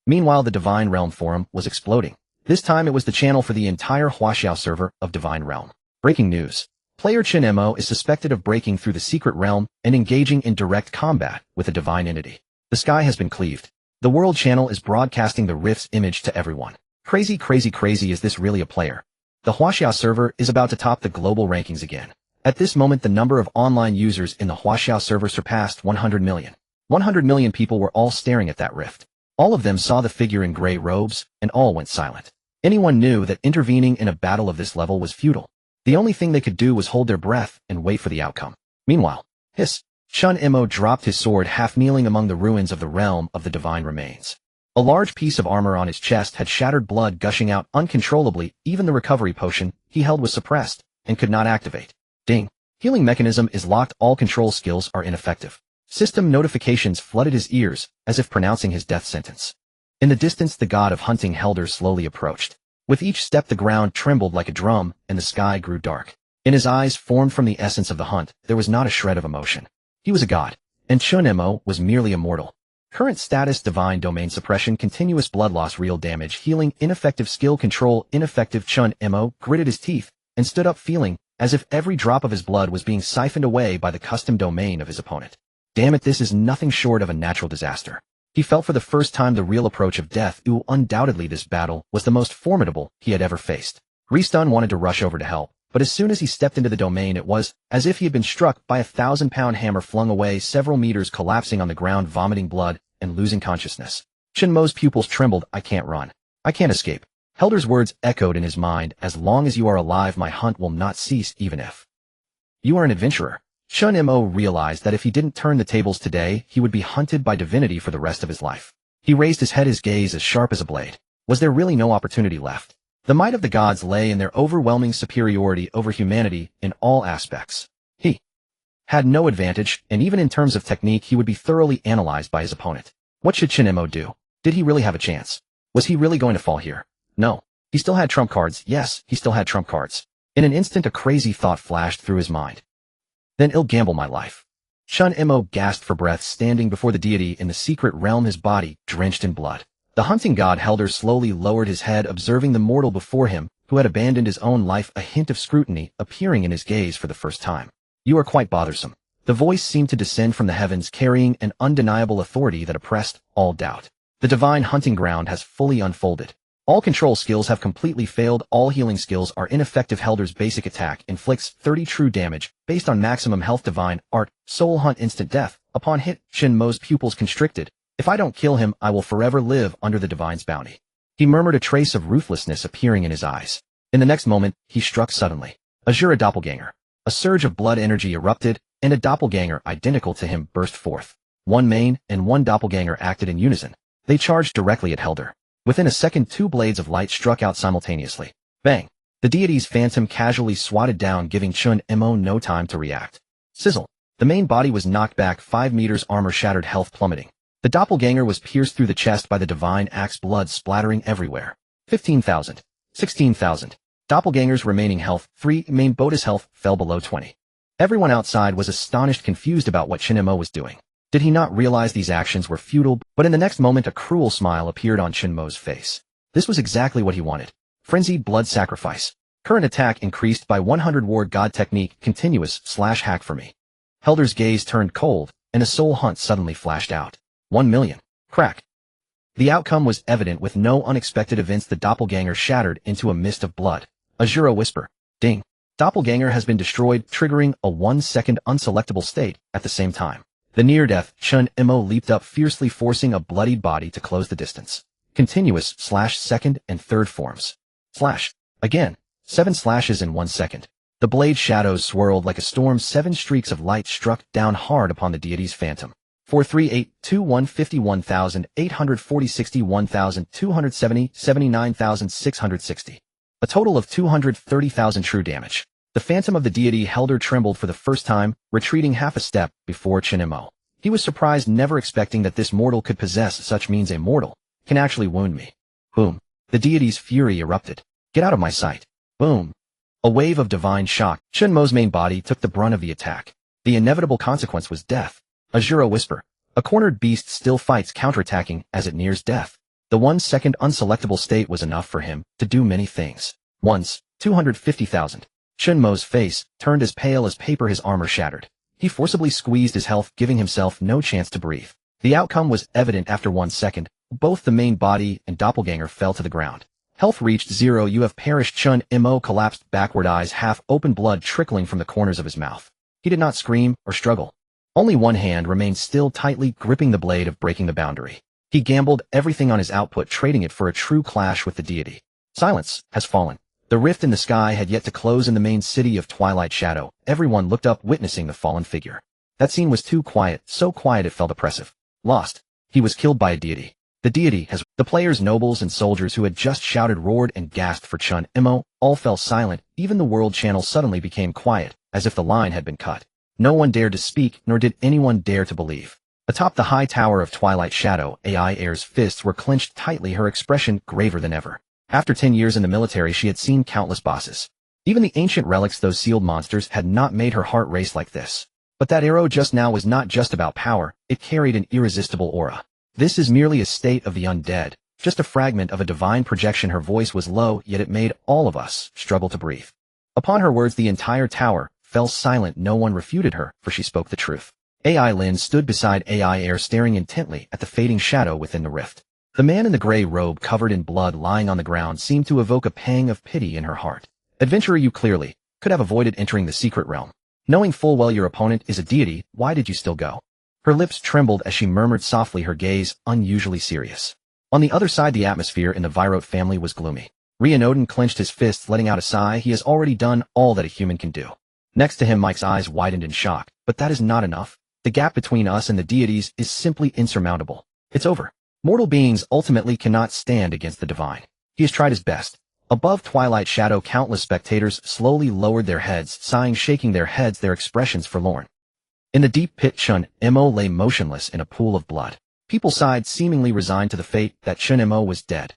Meanwhile, the Divine Realm forum was exploding. This time it was the channel for the entire Huaxiao server of Divine Realm. Breaking news. Player Chen Mo is suspected of breaking through the secret realm and engaging in direct combat with a divine entity. The sky has been cleaved. The World Channel is broadcasting the Rift's image to everyone. Crazy, is this really a player? The Huaxiao server is about to top the global rankings again. At this moment, the number of online users in the Huaxiao server surpassed 100 million. 100 million people were all staring at that rift. All of them saw the figure in gray robes, and all went silent. Anyone knew that intervening in a battle of this level was futile. The only thing they could do was hold their breath and wait for the outcome. Meanwhile, Chen Mo dropped his sword half-kneeling among the ruins of the realm of the divine remains. A large piece of armor on his chest had shattered, blood gushing out uncontrollably. Even the recovery potion he held was suppressed and could not activate. Ding. Healing mechanism is locked. All control skills are ineffective. System notifications flooded his ears, as if pronouncing his death sentence. In the distance, the god of hunting Helder slowly approached. With each step, the ground trembled like a drum, and the sky grew dark. In his eyes, formed from the essence of the hunt, there was not a shred of emotion. He was a god, and Chen Mo was merely a mortal. Current status: divine domain suppression, continuous blood loss, real damage, healing, ineffective skill control, ineffective. Chen Mo gritted his teeth and stood up, feeling as if every drop of his blood was being siphoned away by the custom domain of his opponent. Damn it, this is nothing short of a natural disaster. He felt for the first time the real approach of death. Undoubtedly this battle was the most formidable he had ever faced. Restun wanted to rush over to help, but as soon as he stepped into the domain, it was as if he had been struck by a 1,000-pound hammer, flung away several meters, collapsing on the ground, vomiting blood and losing consciousness. Chen Mo's pupils trembled. I can't run. I can't escape. Helder's words echoed in his mind. As long as you are alive, my hunt will not cease, even if you are an adventurer. Chen Mo realized that if he didn't turn the tables today, he would be hunted by divinity for the rest of his life. He raised his head, his gaze as sharp as a blade. Was there really no opportunity left? The might of the gods lay in their overwhelming superiority over humanity in all aspects. He had no advantage, and even in terms of technique, he would be thoroughly analyzed by his opponent. What should Chen Mo do? Did he really have a chance? Was he really going to fall here? No. He still had trump cards. Yes, he still had trump cards. In an instant, a crazy thought flashed through his mind. Then I'll gamble my life. Chen Mo gasped for breath, standing before the deity in the secret realm, his body drenched in blood. The hunting god Helder slowly lowered his head, observing the mortal before him, who had abandoned his own life, a hint of scrutiny appearing in his gaze for the first time. You are quite bothersome. The voice seemed to descend from the heavens, carrying an undeniable authority that oppressed all doubt. The divine hunting ground has fully unfolded. All control skills have completely failed. All healing skills are ineffective. Helder's basic attack inflicts 30 true damage, based on maximum health. Divine art, soul hunt, instant death. Upon hit, Chen Mo's pupils constricted. If I don't kill him, I will forever live under the divine's bounty. He murmured, a trace of ruthlessness appearing in his eyes. In the next moment, he struck suddenly. A Shura doppelganger. A surge of blood energy erupted, and a doppelganger identical to him burst forth. One main and one doppelganger acted in unison. They charged directly at Helder. Within a second, two blades of light struck out simultaneously. Bang! The deity's phantom casually swatted down, giving Chen Mo no time to react. Sizzle! The main body was knocked back 5 meters, armor shattered, health plummeting. The doppelganger was pierced through the chest by the divine axe, blood splattering everywhere. 15,000. 16,000. Doppelganger's remaining health, 3. Main boat's health, fell below 20. Everyone outside was astonished, confused about what Chen Mo was doing. Did he not realize these actions were futile? But in the next moment, a cruel smile appeared on Chen Mo's face. This was exactly what he wanted. Frenzied blood sacrifice. Current attack increased by 100. Ward god technique, continuous / hack for me. Helder's gaze turned cold, and a soul hunt suddenly flashed out. 1 million. Crack. The outcome was evident. With no unexpected events, the doppelganger shattered into a mist of blood. A Shura whisper. Ding. Doppelganger has been destroyed, triggering a 1-second unselectable state at the same time. The near-death Chen Mo leaped up fiercely, forcing a bloodied body to close the distance. Continuous / second and third forms. Slash. Again. 7 slashes in 1 second. The blade shadows swirled like a storm. 7 streaks of light struck down hard upon the deity's phantom. 4, 3, 8, 2, 1, 51,840, 61,270, 79,660. A total of 230,000 true damage. The phantom of the deity Helder trembled for the first time, retreating half a step before Chen Mo. He was surprised, never expecting that this mortal could possess such means. A mortal can actually wound me. Boom. The deity's fury erupted. Get out of my sight. Boom. A wave of divine shock. Chen Mo's main body took the brunt of the attack. The inevitable consequence was death. A Shura whisper. A cornered beast still fights, counterattacking as it nears death. The 1-second unselectable state was enough for him to do many things. Once, 250,000. Chen Mo's face turned as pale as paper, his armor shattered. He forcibly squeezed his health, giving himself no chance to breathe. The outcome was evident after 1 second. Both the main body and doppelganger fell to the ground. Health reached 0. You have perished. Chen Mo collapsed backward, eyes half open, blood trickling from the corners of his mouth. He did not scream or struggle. Only one hand remained still, tightly gripping the blade of breaking the boundary. He gambled everything on his output, trading it for a true clash with the deity. Silence has fallen. The rift in the sky had yet to close in the main city of Twilight Shadow. Everyone looked up, witnessing the fallen figure. That scene was too quiet, so quiet it felt oppressive. Lost. He was killed by a deity. The deity has... The players, nobles, and soldiers who had just shouted, roared, and gasped for Chen Mo, all fell silent. Even the world channel suddenly became quiet, as if the line had been cut. No one dared to speak, nor did anyone dare to believe. Atop the high tower of Twilight Shadow, AI Air's fists were clenched tightly, her expression graver than ever. After 10 years in the military, she had seen countless bosses. Even the ancient relics, those sealed monsters, had not made her heart race like this. But that arrow just now was not just about power, it carried an irresistible aura. This is merely a state of the undead, just a fragment of a divine projection. Her voice was low, yet it made all of us struggle to breathe. Upon her words, the entire tower fell silent. No one refuted her, for she spoke the truth. AI Lin stood beside AI Air, staring intently at the fading shadow within the rift. The man in the gray robe, covered in blood, lying on the ground, seemed to evoke a pang of pity in her heart. Adventurer, you clearly could have avoided entering the secret realm. Knowing full well your opponent is a deity, why did you still go? Her lips trembled as she murmured softly, her gaze unusually serious. On the other side, the atmosphere in the Virote family was gloomy. Rianodon clenched his fists, letting out a sigh. He has already done all that a human can do. Next to him, Mike's eyes widened in shock. But that is not enough. The gap between us and the deities is simply insurmountable. It's over. Mortal beings ultimately cannot stand against the divine. He has tried his best. Above Twilight Shadow, countless spectators slowly lowered their heads, sighing, shaking their heads, their expressions forlorn. In the deep pit, Chen Mo lay motionless in a pool of blood. People sighed, seemingly resigned to the fate that Chen Mo was dead.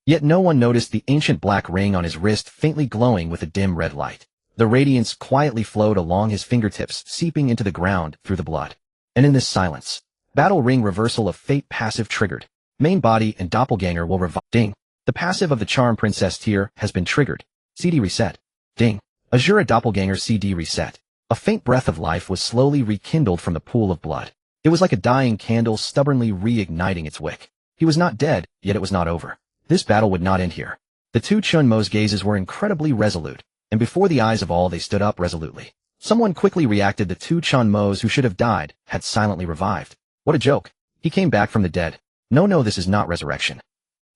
Yet no one noticed the ancient black ring on his wrist, faintly glowing with a dim red light. The radiance quietly flowed along his fingertips, seeping into the ground through the blood. And in this silence, battle ring reversal of fate passive triggered. Main body and doppelganger will revive. Ding. The passive of the Charm Princess tier has been triggered. CD reset. Ding. Azura doppelganger CD reset. A faint breath of life was slowly rekindled from the pool of blood. It was like a dying candle stubbornly reigniting its wick. He was not dead, yet it was not over. This battle would not end here. The two Chen Mo's gazes were incredibly resolute, and before the eyes of all they stood up resolutely. Someone quickly reacted. The two Chen Mo's who should have died had silently revived. What a joke. He came back from the dead. No, this is not resurrection.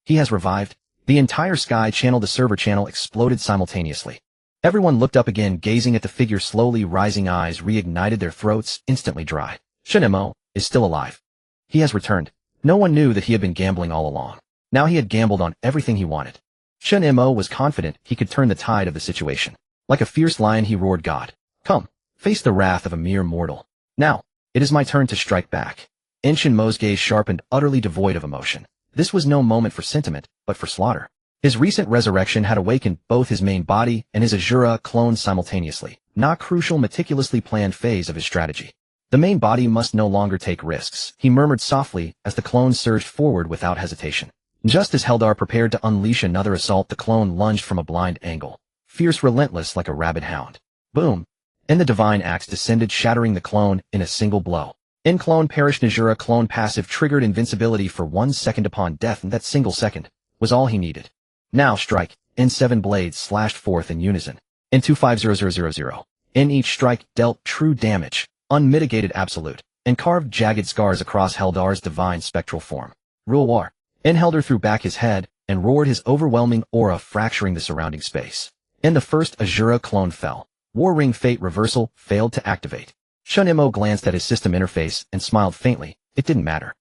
He has revived. The entire sky channel, the server channel, exploded simultaneously. Everyone looked up again, gazing at the figure slowly rising. Eyes reignited, their throats instantly dry. Chen Mo is still alive. He has returned. No one knew that he had been gambling all along. Now he had gambled on everything he wanted. Chen Mo was confident he could turn the tide of the situation. Like a fierce lion, he roared, God, come, face the wrath of a mere mortal. Now, it is my turn to strike back. Chen Mo's gaze sharpened, utterly devoid of emotion. This was no moment for sentiment, but for slaughter. His recent resurrection had awakened both his main body and his Azura clone simultaneously, not crucial, meticulously planned phase of his strategy. The main body must no longer take risks, he murmured softly as the clone surged forward without hesitation. Just as Heldar prepared to unleash another assault, the clone lunged from a blind angle, fierce, relentless like a rabid hound. Boom! And the divine axe descended, shattering the clone in a single blow. Clone perished. Azura clone passive triggered invincibility for 1 second upon death, and that single second was all he needed. Now strike. N7 blades slashed forth in unison. N250000. Each strike dealt true damage, unmitigated, absolute, and carved jagged scars across Heldar's divine spectral form. Rule War. Helder threw back his head and roared, his overwhelming aura fracturing the surrounding space. The first Azura clone fell. War Ring Fate Reversal failed to activate. Chen Mo glanced at his system interface and smiled faintly. It didn't matter.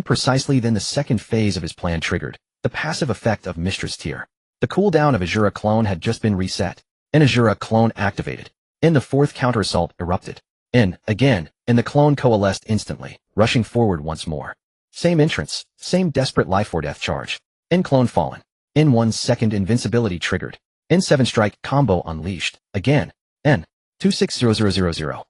Precisely then the second phase of his plan triggered. The passive effect of Mistress Tier. The cooldown of Azura clone had just been reset. Azura clone activated. The fourth counter-assault erupted. Again, and the clone coalesced instantly, rushing forward once more. Same entrance, same desperate life or death charge. Clone fallen. 1 second invincibility triggered. N7 strike combo unleashed. Again. 260000.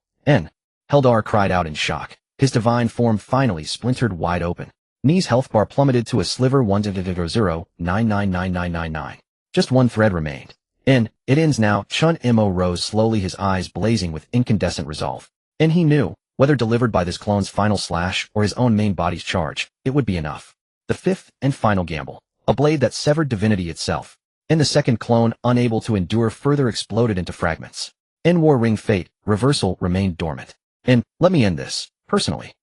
Heldar cried out in shock. His divine form finally splintered wide open. Knee's health bar plummeted to a sliver. 100,99999. Just one thread remained. And it ends now. Chen Mo rose slowly, his eyes blazing with incandescent resolve. And he knew, whether delivered by this clone's final slash or his own main body's charge, it would be enough. The fifth and final gamble. A blade that severed divinity itself. And the second clone, unable to endure further, exploded into fragments. In War Ring Fate, reversal remained dormant. And let me end this, personally.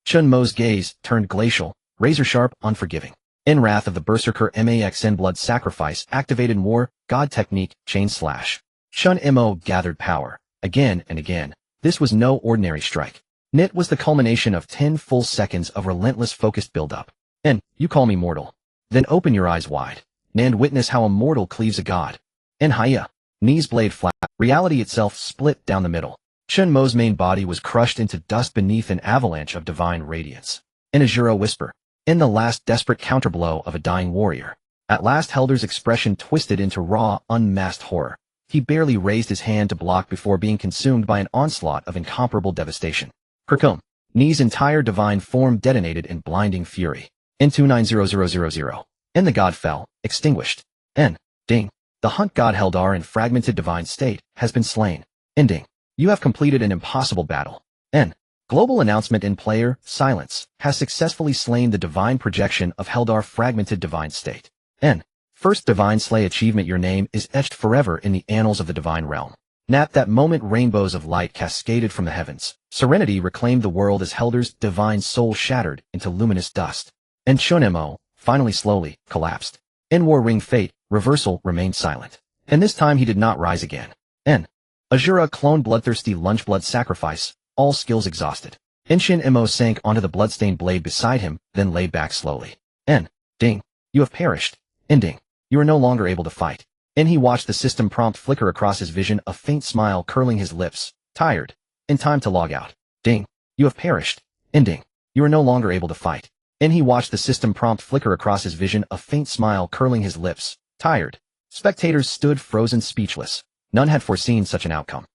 Chen Mo's gaze turned glacial, razor-sharp, unforgiving. In wrath of the Berserker Maxn blood sacrifice activated war, god technique, chain slash. Chen Mo gathered power, again and again. This was no ordinary strike. It was the culmination of 10 full seconds of relentless focused build-up. And, you call me mortal. Then open your eyes wide, and witness how a mortal cleaves a god. And hiya. Knees blade flat, reality itself split down the middle. Chen Mo's main body was crushed into dust beneath an avalanche of divine radiance. In a Shura whisper, in the last desperate counterblow of a dying warrior. At last Helder's expression twisted into raw, unmasked horror. He barely raised his hand to block before being consumed by an onslaught of incomparable devastation. Kirkum. Knee's entire divine form detonated in blinding fury. N290000. And the god fell, extinguished. N. Ding. The hunt god Heldar in fragmented divine state has been slain. Ending. You have completed an impossible battle. N. Global announcement in player, silence, has successfully slain the divine projection of Heldar fragmented divine state. N. First divine slay achievement. Your name is etched forever in the annals of the divine realm. At that moment rainbows of light cascaded from the heavens. Serenity reclaimed the world as Heldar's divine soul shattered into luminous dust. And Chen Mo, finally slowly, collapsed. In War Ring Fate, reversal remained silent. And this time he did not rise again. N. Azura clone bloodthirsty lunge blood sacrifice, all skills exhausted. Chen Mo sank onto the bloodstained blade beside him, then lay back slowly. N. Ding. You have perished. Ending. You are no longer able to fight. And he watched the system prompt flicker across his vision, a faint smile curling his lips. Tired. In time to log out. Ding. You have perished. Ending. You are no longer able to fight. And he watched the system prompt flicker across his vision, a faint smile curling his lips. Tired. Spectators stood frozen, speechless. None had foreseen such an outcome.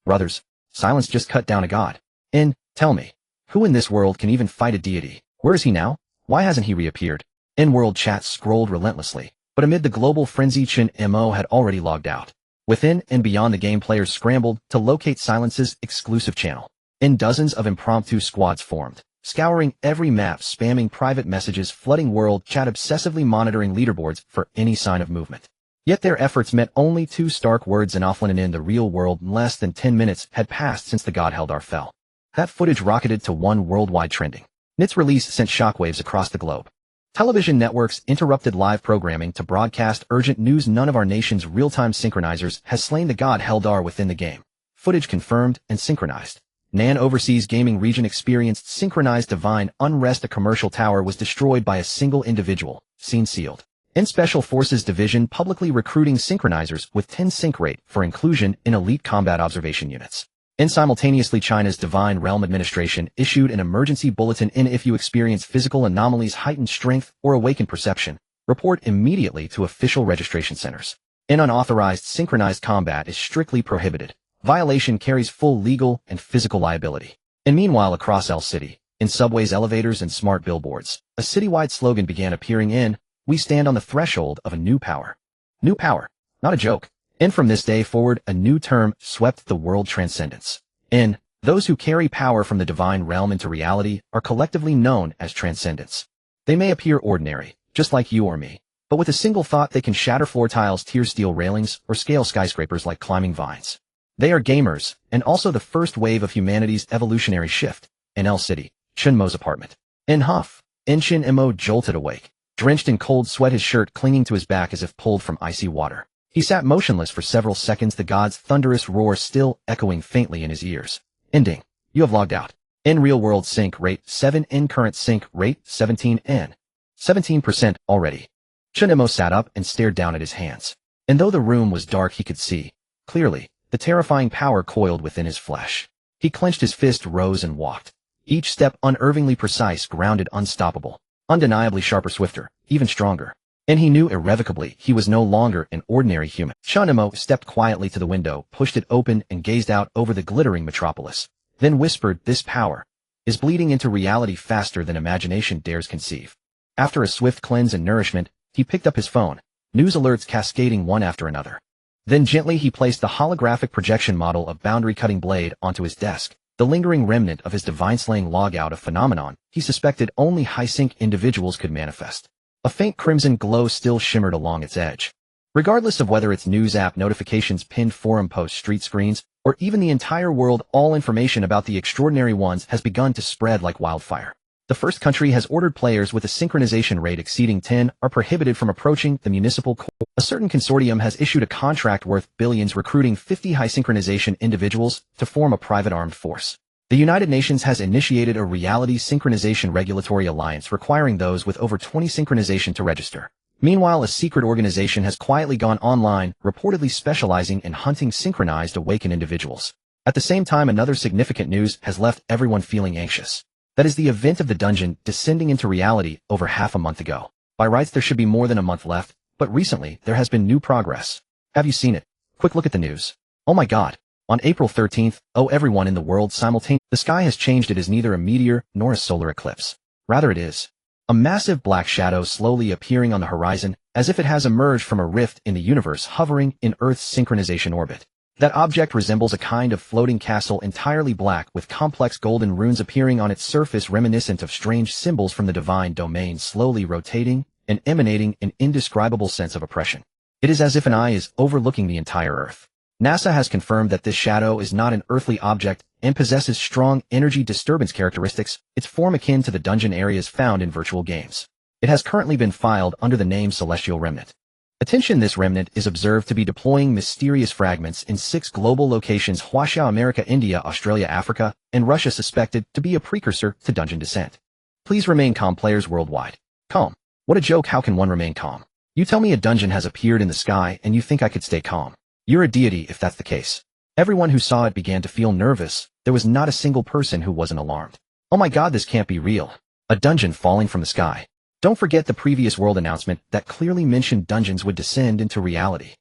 Brothers, silence just cut down a god. And, tell me, who in this world can even fight a deity? Where is he now? Why hasn't he reappeared? In-world chat scrolled relentlessly, but amid the global frenzy Chen Mo had already logged out. Within and beyond the game, players scrambled to locate Silence's exclusive channel. In dozens of impromptu squads formed, scouring every map, spamming private messages, flooding world chat, obsessively monitoring leaderboards for any sign of movement. Yet their efforts met only two stark words in offline and in the real world. Less than 10 minutes had passed since the god Heldar fell. That footage rocketed to one worldwide trending. Its release sent shockwaves across the globe. Television networks interrupted live programming to broadcast urgent news. None of our nation's real-time synchronizers has slain the god Heldar within the game. Footage confirmed and synchronized. Nan overseas gaming region experienced synchronized divine unrest. A commercial tower was destroyed by a single individual. Scene sealed. In Special Forces Division publicly recruiting synchronizers with 10 sync rate for inclusion in elite combat observation units. And simultaneously China's Divine Realm Administration issued an emergency bulletin. If you experience physical anomalies, heightened strength, or awakened perception, report immediately to official registration centers. Unauthorized synchronized combat is strictly prohibited. Violation carries full legal and physical liability. And meanwhile across L City, in subways, elevators, and smart billboards, a citywide slogan began appearing in, "We stand on the threshold of a new power." New power. Not a joke. And from this day forward, a new term swept the world: transcendence. And those who carry power from the divine realm into reality are collectively known as transcendents. They may appear ordinary, just like you or me, but with a single thought they can shatter floor tiles, tear steel railings, or scale skyscrapers like climbing vines. They are gamers, and also the first wave of humanity's evolutionary shift. In L City, Chen Mo's apartment. In Huff, Chen Mo jolted awake, drenched in cold sweat, his shirt clinging to his back as if pulled from icy water. He sat motionless for several seconds, the god's thunderous roar still echoing faintly in his ears. Ending. You have logged out. In real-world sync rate 7, in current sync rate 17, in 17% already. Chen Mo sat up and stared down at his hands. And though the room was dark, he could see, clearly, the terrifying power coiled within his flesh. He clenched his fist, rose, and walked. Each step unervingly precise, grounded, unstoppable. Undeniably sharper, swifter, even stronger. And he knew irrevocably he was no longer an ordinary human. Chen Mo stepped quietly to the window, pushed it open, and gazed out over the glittering metropolis. Then whispered, "This power is bleeding into reality faster than imagination dares conceive." After a swift cleanse and nourishment, he picked up his phone. News alerts cascading one after another. Then gently he placed the holographic projection model of boundary-cutting blade onto his desk, the lingering remnant of his divine-slaying logout, a phenomenon he suspected only high-sync individuals could manifest. A faint crimson glow still shimmered along its edge. Regardless of whether it's news app notifications, pinned forum posts, street screens, or even the entire world, all information about the extraordinary ones has begun to spread like wildfire. The first country has ordered players with a synchronization rate exceeding 10 are prohibited from approaching the municipal core. A certain consortium has issued a contract worth billions recruiting 50 high synchronization individuals to form a private armed force. The United Nations has initiated a reality synchronization regulatory alliance requiring those with over 20 synchronization to register. Meanwhile, a secret organization has quietly gone online, reportedly specializing in hunting synchronized awakened individuals. At the same time, another significant news has left everyone feeling anxious. That is the event of the dungeon descending into reality over half a month ago. By rights, there should be more than a month left, but recently, there has been new progress. Have you seen it? Quick look at the news. Oh my god. On April 13th, everyone in the world simultaneously, the sky has changed. It is neither a meteor nor a solar eclipse. Rather it is a massive black shadow slowly appearing on the horizon, as if it has emerged from a rift in the universe, hovering in Earth's synchronization orbit. That object resembles a kind of floating castle entirely black with complex golden runes appearing on its surface reminiscent of strange symbols from the divine domain, slowly rotating and emanating an indescribable sense of oppression. It is as if an eye is overlooking the entire Earth. NASA has confirmed that this shadow is not an earthly object and possesses strong energy disturbance characteristics, its form akin to the dungeon areas found in virtual games. It has currently been filed under the name Celestial Remnant. Attention, this remnant is observed to be deploying mysterious fragments in 6 global locations: Huaxia, America, India, Australia, Africa, and Russia, suspected to be a precursor to dungeon descent. Please remain calm, players worldwide. Calm. What a joke, how can one remain calm? You tell me a dungeon has appeared in the sky and you think I could stay calm? You're a deity if that's the case. Everyone who saw it began to feel nervous. There was not a single person who wasn't alarmed. Oh my god, this can't be real. A dungeon falling from the sky. Don't forget the previous world announcement that clearly mentioned dungeons would descend into reality.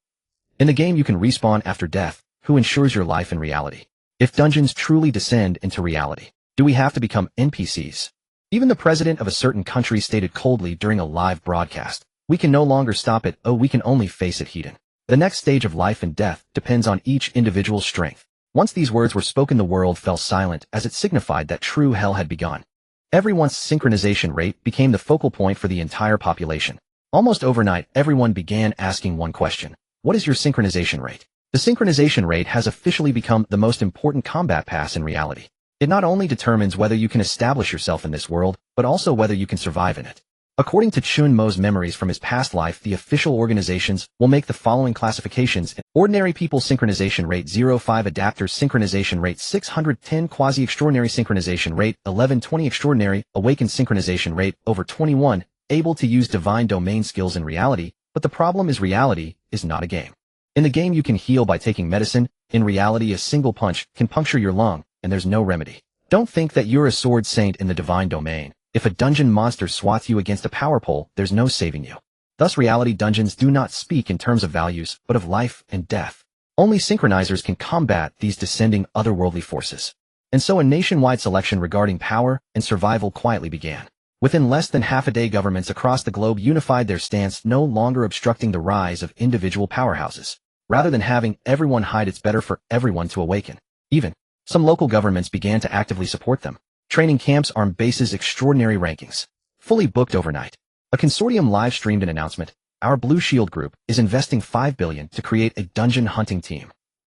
In the game you can respawn after death. Who ensures your life in reality? If dungeons truly descend into reality, do we have to become NPCs? Even the president of a certain country stated coldly during a live broadcast, "We can no longer stop it, we can only face it heat-in." The next stage of life and death depends on each individual's strength. Once these words were spoken, the world fell silent, as it signified that true hell had begun. Everyone's synchronization rate became the focal point for the entire population. Almost overnight, everyone began asking one question: what is your synchronization rate? The synchronization rate has officially become the most important combat pass in reality. It not only determines whether you can establish yourself in this world, but also whether you can survive in it. According to Chen Mo's memories from his past life, the official organizations will make the following classifications: ordinary people synchronization rate 05, adapters synchronization rate 610, quasi-extraordinary synchronization rate 1120, extraordinary, awakened synchronization rate over 21, able to use divine domain skills in reality. But the problem is, reality is not a game. In the game you can heal by taking medicine. In reality, a single punch can puncture your lung, and there's no remedy. Don't think that you're a sword saint in the divine domain. If a dungeon monster swats you against a power pole, there's no saving you. Thus, reality dungeons do not speak in terms of values, but of life and death. Only synchronizers can combat these descending otherworldly forces. And so a nationwide selection regarding power and survival quietly began. Within less than half a day, governments across the globe unified their stance, no longer obstructing the rise of individual powerhouses. Rather than having everyone hide, it's better for everyone to awaken. Even some local governments began to actively support them. Training camps, armed bases, extraordinary rankings. Fully booked overnight. A consortium live-streamed an announcement. Our Blue Shield group is investing $5 billion to create a dungeon hunting team.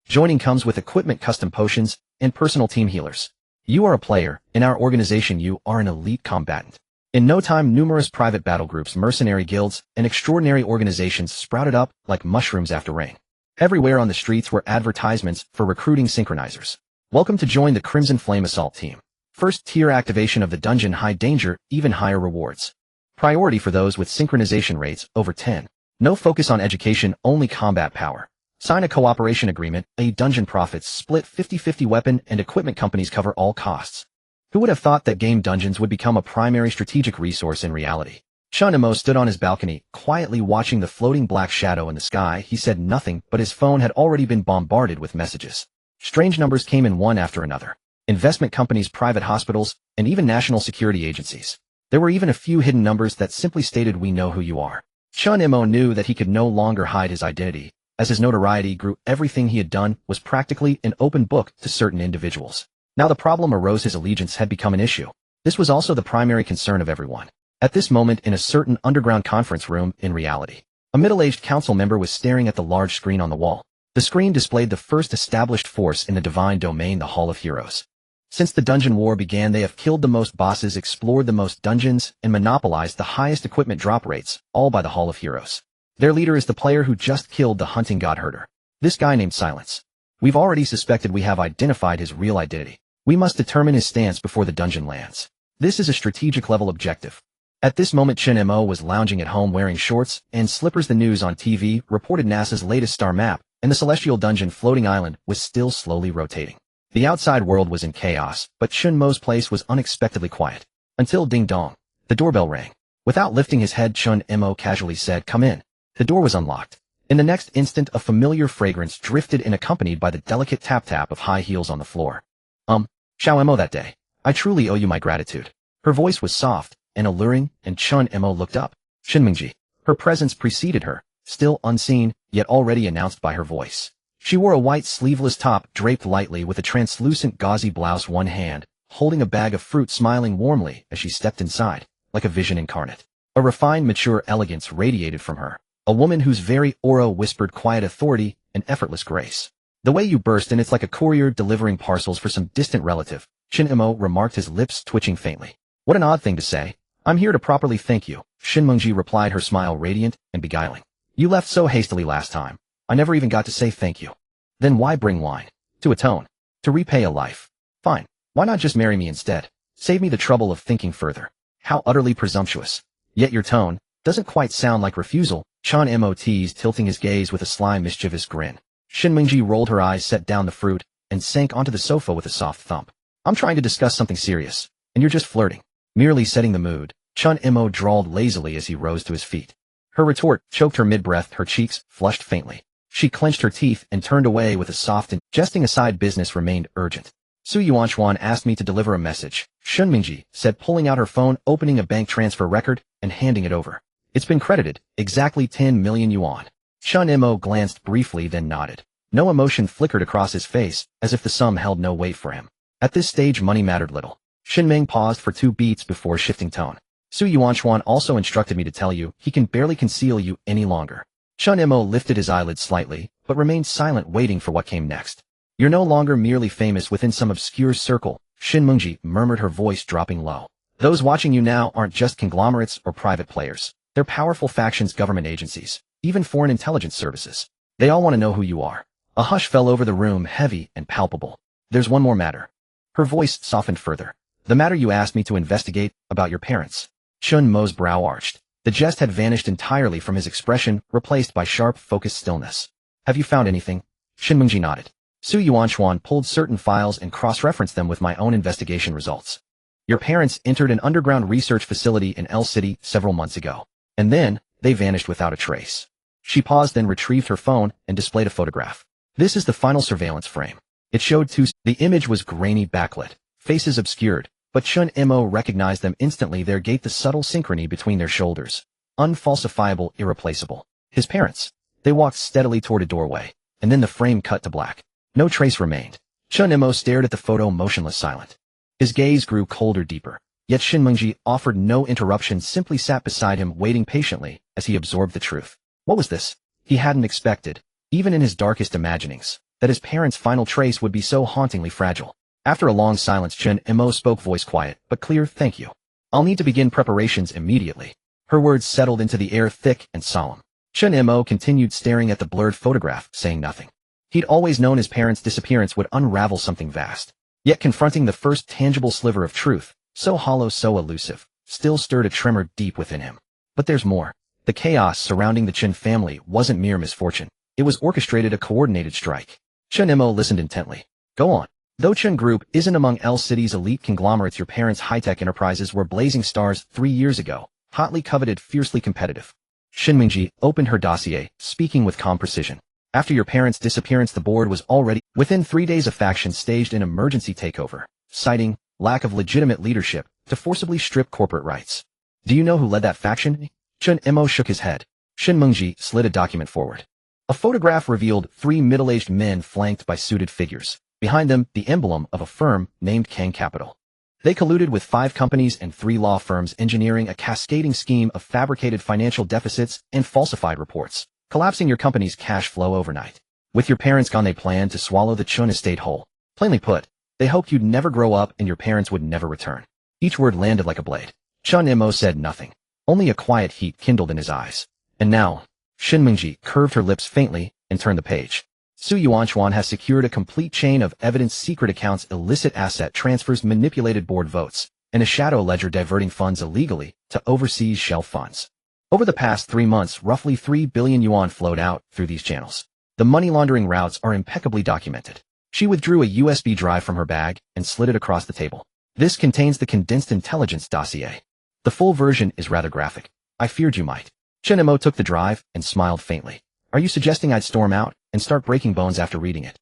Joining comes with equipment, custom potions, and personal team healers. You are a player. In our organization, you are an elite combatant. In no time, numerous private battle groups, mercenary guilds, and extraordinary organizations sprouted up like mushrooms after rain. Everywhere on the streets were advertisements for recruiting synchronizers. Welcome to join the Crimson Flame Assault Team. First tier activation of the dungeon, high danger, even higher rewards. Priority for those with synchronization rates over 10. No focus on education, only combat power. Sign a cooperation agreement. A dungeon profits split 50-50. Weapon and equipment companies cover all costs. Who would have thought that game dungeons would become a primary strategic resource in reality? Chen Mo stood on his balcony, quietly watching the floating black shadow in the sky. He said nothing, but his phone had already been bombarded with messages. Strange numbers came in one after another. Investment companies, private hospitals, and even national security agencies. There were even a few hidden numbers that simply stated, "We know who you are." Chen Mo knew that he could no longer hide his identity. As his notoriety grew, everything he had done was practically an open book to certain individuals. Now the problem arose: his allegiance had become an issue. This was also the primary concern of everyone. At this moment, in a certain underground conference room, in reality, a middle-aged council member was staring at the large screen on the wall. The screen displayed the first established force in the divine domain, the Hall of Heroes. Since the dungeon war began, they have killed the most bosses, explored the most dungeons, and monopolized the highest equipment drop rates, all by the Hall of Heroes. Their leader is the player who just killed the hunting god herder. This guy named Silence. We've already suspected, we have identified his real identity. We must determine his stance before the dungeon lands. This is a strategic level objective. At this moment, Chen Mo was lounging at home wearing shorts and slippers. The news on TV reported NASA's latest star map, and the celestial dungeon floating island was still slowly rotating. The outside world was in chaos, but Chen Mo's place was unexpectedly quiet. Until ding dong. The doorbell rang. Without lifting his head, Chen Mo casually said, "Come in." The door was unlocked. In the next instant, a familiar fragrance drifted in, accompanied by the delicate tap-tap of high heels on the floor. Xiao Mo, that day. I truly owe you my gratitude. Her voice was soft and alluring, and Chen Mo looked up. Shinmingji. Her presence preceded her, still unseen, yet already announced by her voice. She wore a white sleeveless top draped lightly with a translucent gauzy blouse, one hand holding a bag of fruit, smiling warmly as she stepped inside, like a vision incarnate. A refined, mature elegance radiated from her, a woman whose very aura whispered quiet authority and effortless grace. The way you burst in, it's like a courier delivering parcels for some distant relative, Chen Mo remarked, his lips twitching faintly. What an odd thing to say. I'm here to properly thank you, Shinmengji replied, her smile radiant and beguiling. You left so hastily last time. I never even got to say thank you. Then why bring wine? To atone. To repay a life. Fine. Why not just marry me instead? Save me the trouble of thinking further. How utterly presumptuous. Yet your tone doesn't quite sound like refusal, Chen Mo teased, tilting his gaze with a sly, mischievous grin. Shinmengji rolled her eyes, set down the fruit, and sank onto the sofa with a soft thump. I'm trying to discuss something serious, and you're just flirting. Merely setting the mood, Chen Mo drawled lazily as he rose to his feet. Her retort choked her mid-breath, her cheeks flushed faintly. She clenched her teeth and turned away with a soft and jesting aside. Business remained urgent. Su Yuanchuan asked me to deliver a message, Shinmingji said, pulling out her phone, opening a bank transfer record, and handing it over. It's been credited, exactly 10 million yuan. Chen Mo glanced briefly, then nodded. No emotion flickered across his face, as if the sum held no weight for him. At this stage, money mattered little. Shinming paused for 2 beats before shifting tone. Su Yuanchuan also instructed me to tell you he can barely conceal you any longer. Chen Mo lifted his eyelids slightly, but remained silent, waiting for what came next. You're no longer merely famous within some obscure circle, Shinmengji murmured, her voice dropping low. Those watching you now aren't just conglomerates or private players. They're powerful factions, government agencies, even foreign intelligence services. They all want to know who you are. A hush fell over the room, heavy and palpable. There's one more matter. Her voice softened further. The matter you asked me to investigate, about your parents. Chen Mo's brow arched. The jest had vanished entirely from his expression, replaced by sharp, focused stillness. Have you found anything? Shinmengji nodded. Su Yuanchuan pulled certain files and cross-referenced them with my own investigation results. Your parents entered an underground research facility in L City several months ago. And then, they vanished without a trace. She paused, then retrieved her phone and displayed a photograph. This is the final surveillance frame. It showed the image was grainy, backlit, faces obscured, but Chen Mo recognized them instantly. There gate the subtle synchrony between their shoulders. Unfalsifiable, irreplaceable. His parents. They walked steadily toward a doorway, and then the frame cut to black. No trace remained. Chen Mo stared at the photo, motionless, silent. His gaze grew colder, deeper. Yet Shinmengji offered no interruption, simply sat beside him, waiting patiently as he absorbed the truth. What was this? He hadn't expected, even in his darkest imaginings, that his parents' final trace would be so hauntingly fragile. After a long silence, Chen Mo spoke, voice quiet but clear. Thank you. I'll need to begin preparations immediately. Her words settled into the air, thick and solemn. Chen Mo continued staring at the blurred photograph, saying nothing. He'd always known his parents' disappearance would unravel something vast. Yet confronting the first tangible sliver of truth, so hollow, so elusive, still stirred a tremor deep within him. But there's more. The chaos surrounding the Chen family wasn't mere misfortune. It was orchestrated, a coordinated strike. Chen Mo listened intently. Go on. Though Chen Group isn't among L City's elite conglomerates, your parents' high-tech enterprises were blazing stars 3 years ago, hotly coveted, fiercely competitive. Shinmengji opened her dossier, speaking with calm precision. After your parents' disappearance, the board was already, within 3 days, a faction staged an emergency takeover, citing lack of legitimate leadership to forcibly strip corporate rights. Do you know who led that faction? Chen Mo shook his head. Shinmengji slid a document forward. A photograph revealed 3 middle-aged men flanked by suited figures. Behind them, the emblem of a firm named Kang Capital. They colluded with 5 companies and 3 law firms, engineering a cascading scheme of fabricated financial deficits and falsified reports, collapsing your company's cash flow overnight. With your parents gone, they planned to swallow the Chen estate whole. Plainly put, they hoped you'd never grow up and your parents would never return. Each word landed like a blade. Chen Mo said nothing. Only a quiet heat kindled in his eyes. And now, Shin Mingji curved her lips faintly and turned the page. Su Yuanchuan has secured a complete chain of evidence, secret accounts, illicit asset transfers, manipulated board votes, and a shadow ledger diverting funds illegally to overseas shell funds. Over the past 3 months, roughly 3 billion yuan flowed out through these channels. The money laundering routes are impeccably documented. She withdrew a USB drive from her bag and slid it across the table. This contains the condensed intelligence dossier. The full version is rather graphic. I feared you might. Chen Mo took the drive and smiled faintly. Are you suggesting I'd storm out and start breaking bones after reading it?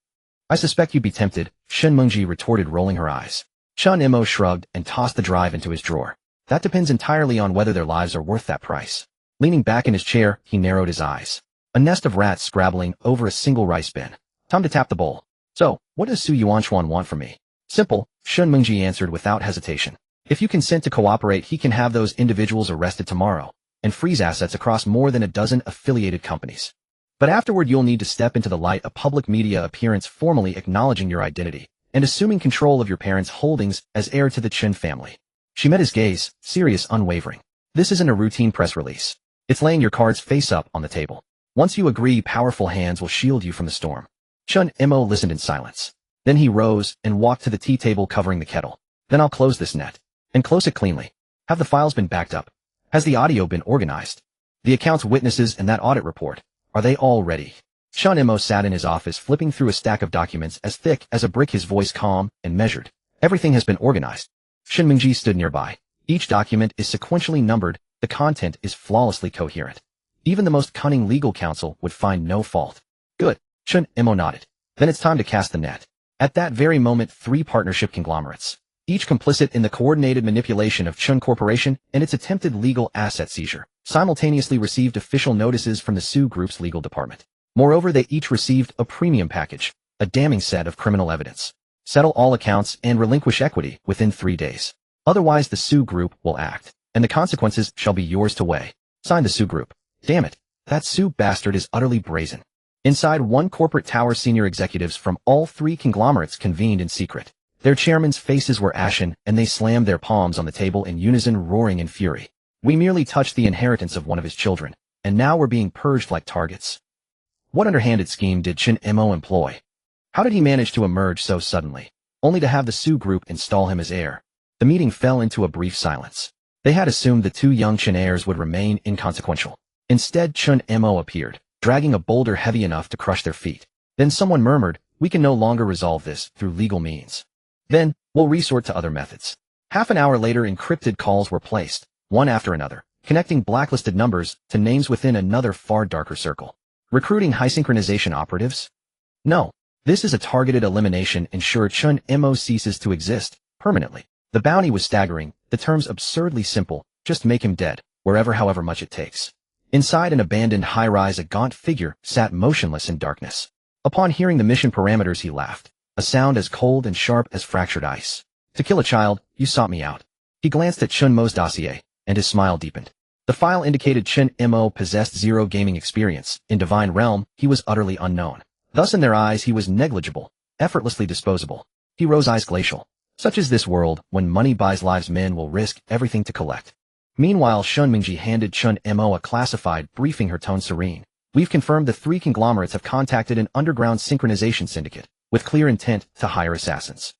I suspect you'd be tempted, Shin Mengji retorted, rolling her eyes. Chen Mo shrugged and tossed the drive into his drawer. That depends entirely on whether their lives are worth that price. Leaning back in his chair, he narrowed his eyes. A nest of rats scrabbling over a single rice bin. Time to tap the bowl. So, what does Su Yuanchuan want from me? Simple, Shin Mengji answered without hesitation. If you consent to cooperate, he can have those individuals arrested tomorrow and freeze assets across more than a dozen affiliated companies. But afterward, you'll need to step into the light, a public media appearance formally acknowledging your identity and assuming control of your parents' holdings as heir to the Chen family. She met his gaze, serious, unwavering. This isn't a routine press release. It's laying your cards face up on the table. Once you agree, powerful hands will shield you from the storm. Chen Mo listened in silence. Then he rose and walked to the tea table covering the kettle. Then I'll close this net. And close it cleanly. Have the files been backed up? Has the audio been organized? The accounts, witnesses, and that audit report, are they all ready? Chen Mo sat in his office flipping through a stack of documents as thick as a brick, his voice calm and measured. Everything has been organized. Shin Mingji stood nearby. Each document is sequentially numbered. The content is flawlessly coherent. Even the most cunning legal counsel would find no fault. Good. Chen Mo nodded. Then it's time to cast the net. At that very moment, 3 partnership conglomerates, each complicit in the coordinated manipulation of Chen Corporation and its attempted legal asset seizure, simultaneously received official notices from the Su Group's legal department. Moreover, they each received a premium package, a damning set of criminal evidence. Settle all accounts and relinquish equity within 3 days. Otherwise, the Su Group will act, and the consequences shall be yours to weigh. Signed, the Su Group. Damn it. That Su bastard is utterly brazen. Inside one corporate tower, senior executives from all 3 conglomerates convened in secret. Their chairmen's faces were ashen, and they slammed their palms on the table in unison, roaring in fury. We merely touched the inheritance of one of his children, and now we're being purged like targets. What underhanded scheme did Chen Mo employ? How did he manage to emerge so suddenly, only to have the Su Group install him as heir? The meeting fell into a brief silence. They had assumed the 2 young Chen heirs would remain inconsequential. Instead, Chen Mo appeared, dragging a boulder heavy enough to crush their feet. Then someone murmured, "We can no longer resolve this through legal means. Then, we'll resort to other methods." Half an hour later, encrypted calls were placed, one after another, connecting blacklisted numbers to names within another far darker circle. Recruiting high synchronization operatives? No. This is a targeted elimination. Ensure Chen Mo ceases to exist, permanently. The bounty was staggering, the terms absurdly simple, just make him dead, wherever, however much it takes. Inside an abandoned high-rise, a gaunt figure sat motionless in darkness. Upon hearing the mission parameters, he laughed, a sound as cold and sharp as fractured ice. To kill a child, you sought me out. He glanced at Chen Mo's dossier, and his smile deepened. The file indicated Chen Mo possessed 0 gaming experience. In Divine Realm, he was utterly unknown. Thus in their eyes, he was negligible, effortlessly disposable. He rose, eyes glacial. Such is this world, when money buys lives, men will risk everything to collect. Meanwhile, Shen Mingji handed Chen Mo a classified briefing, her tone serene. We've confirmed the 3 conglomerates have contacted an underground synchronization syndicate, with clear intent to hire assassins.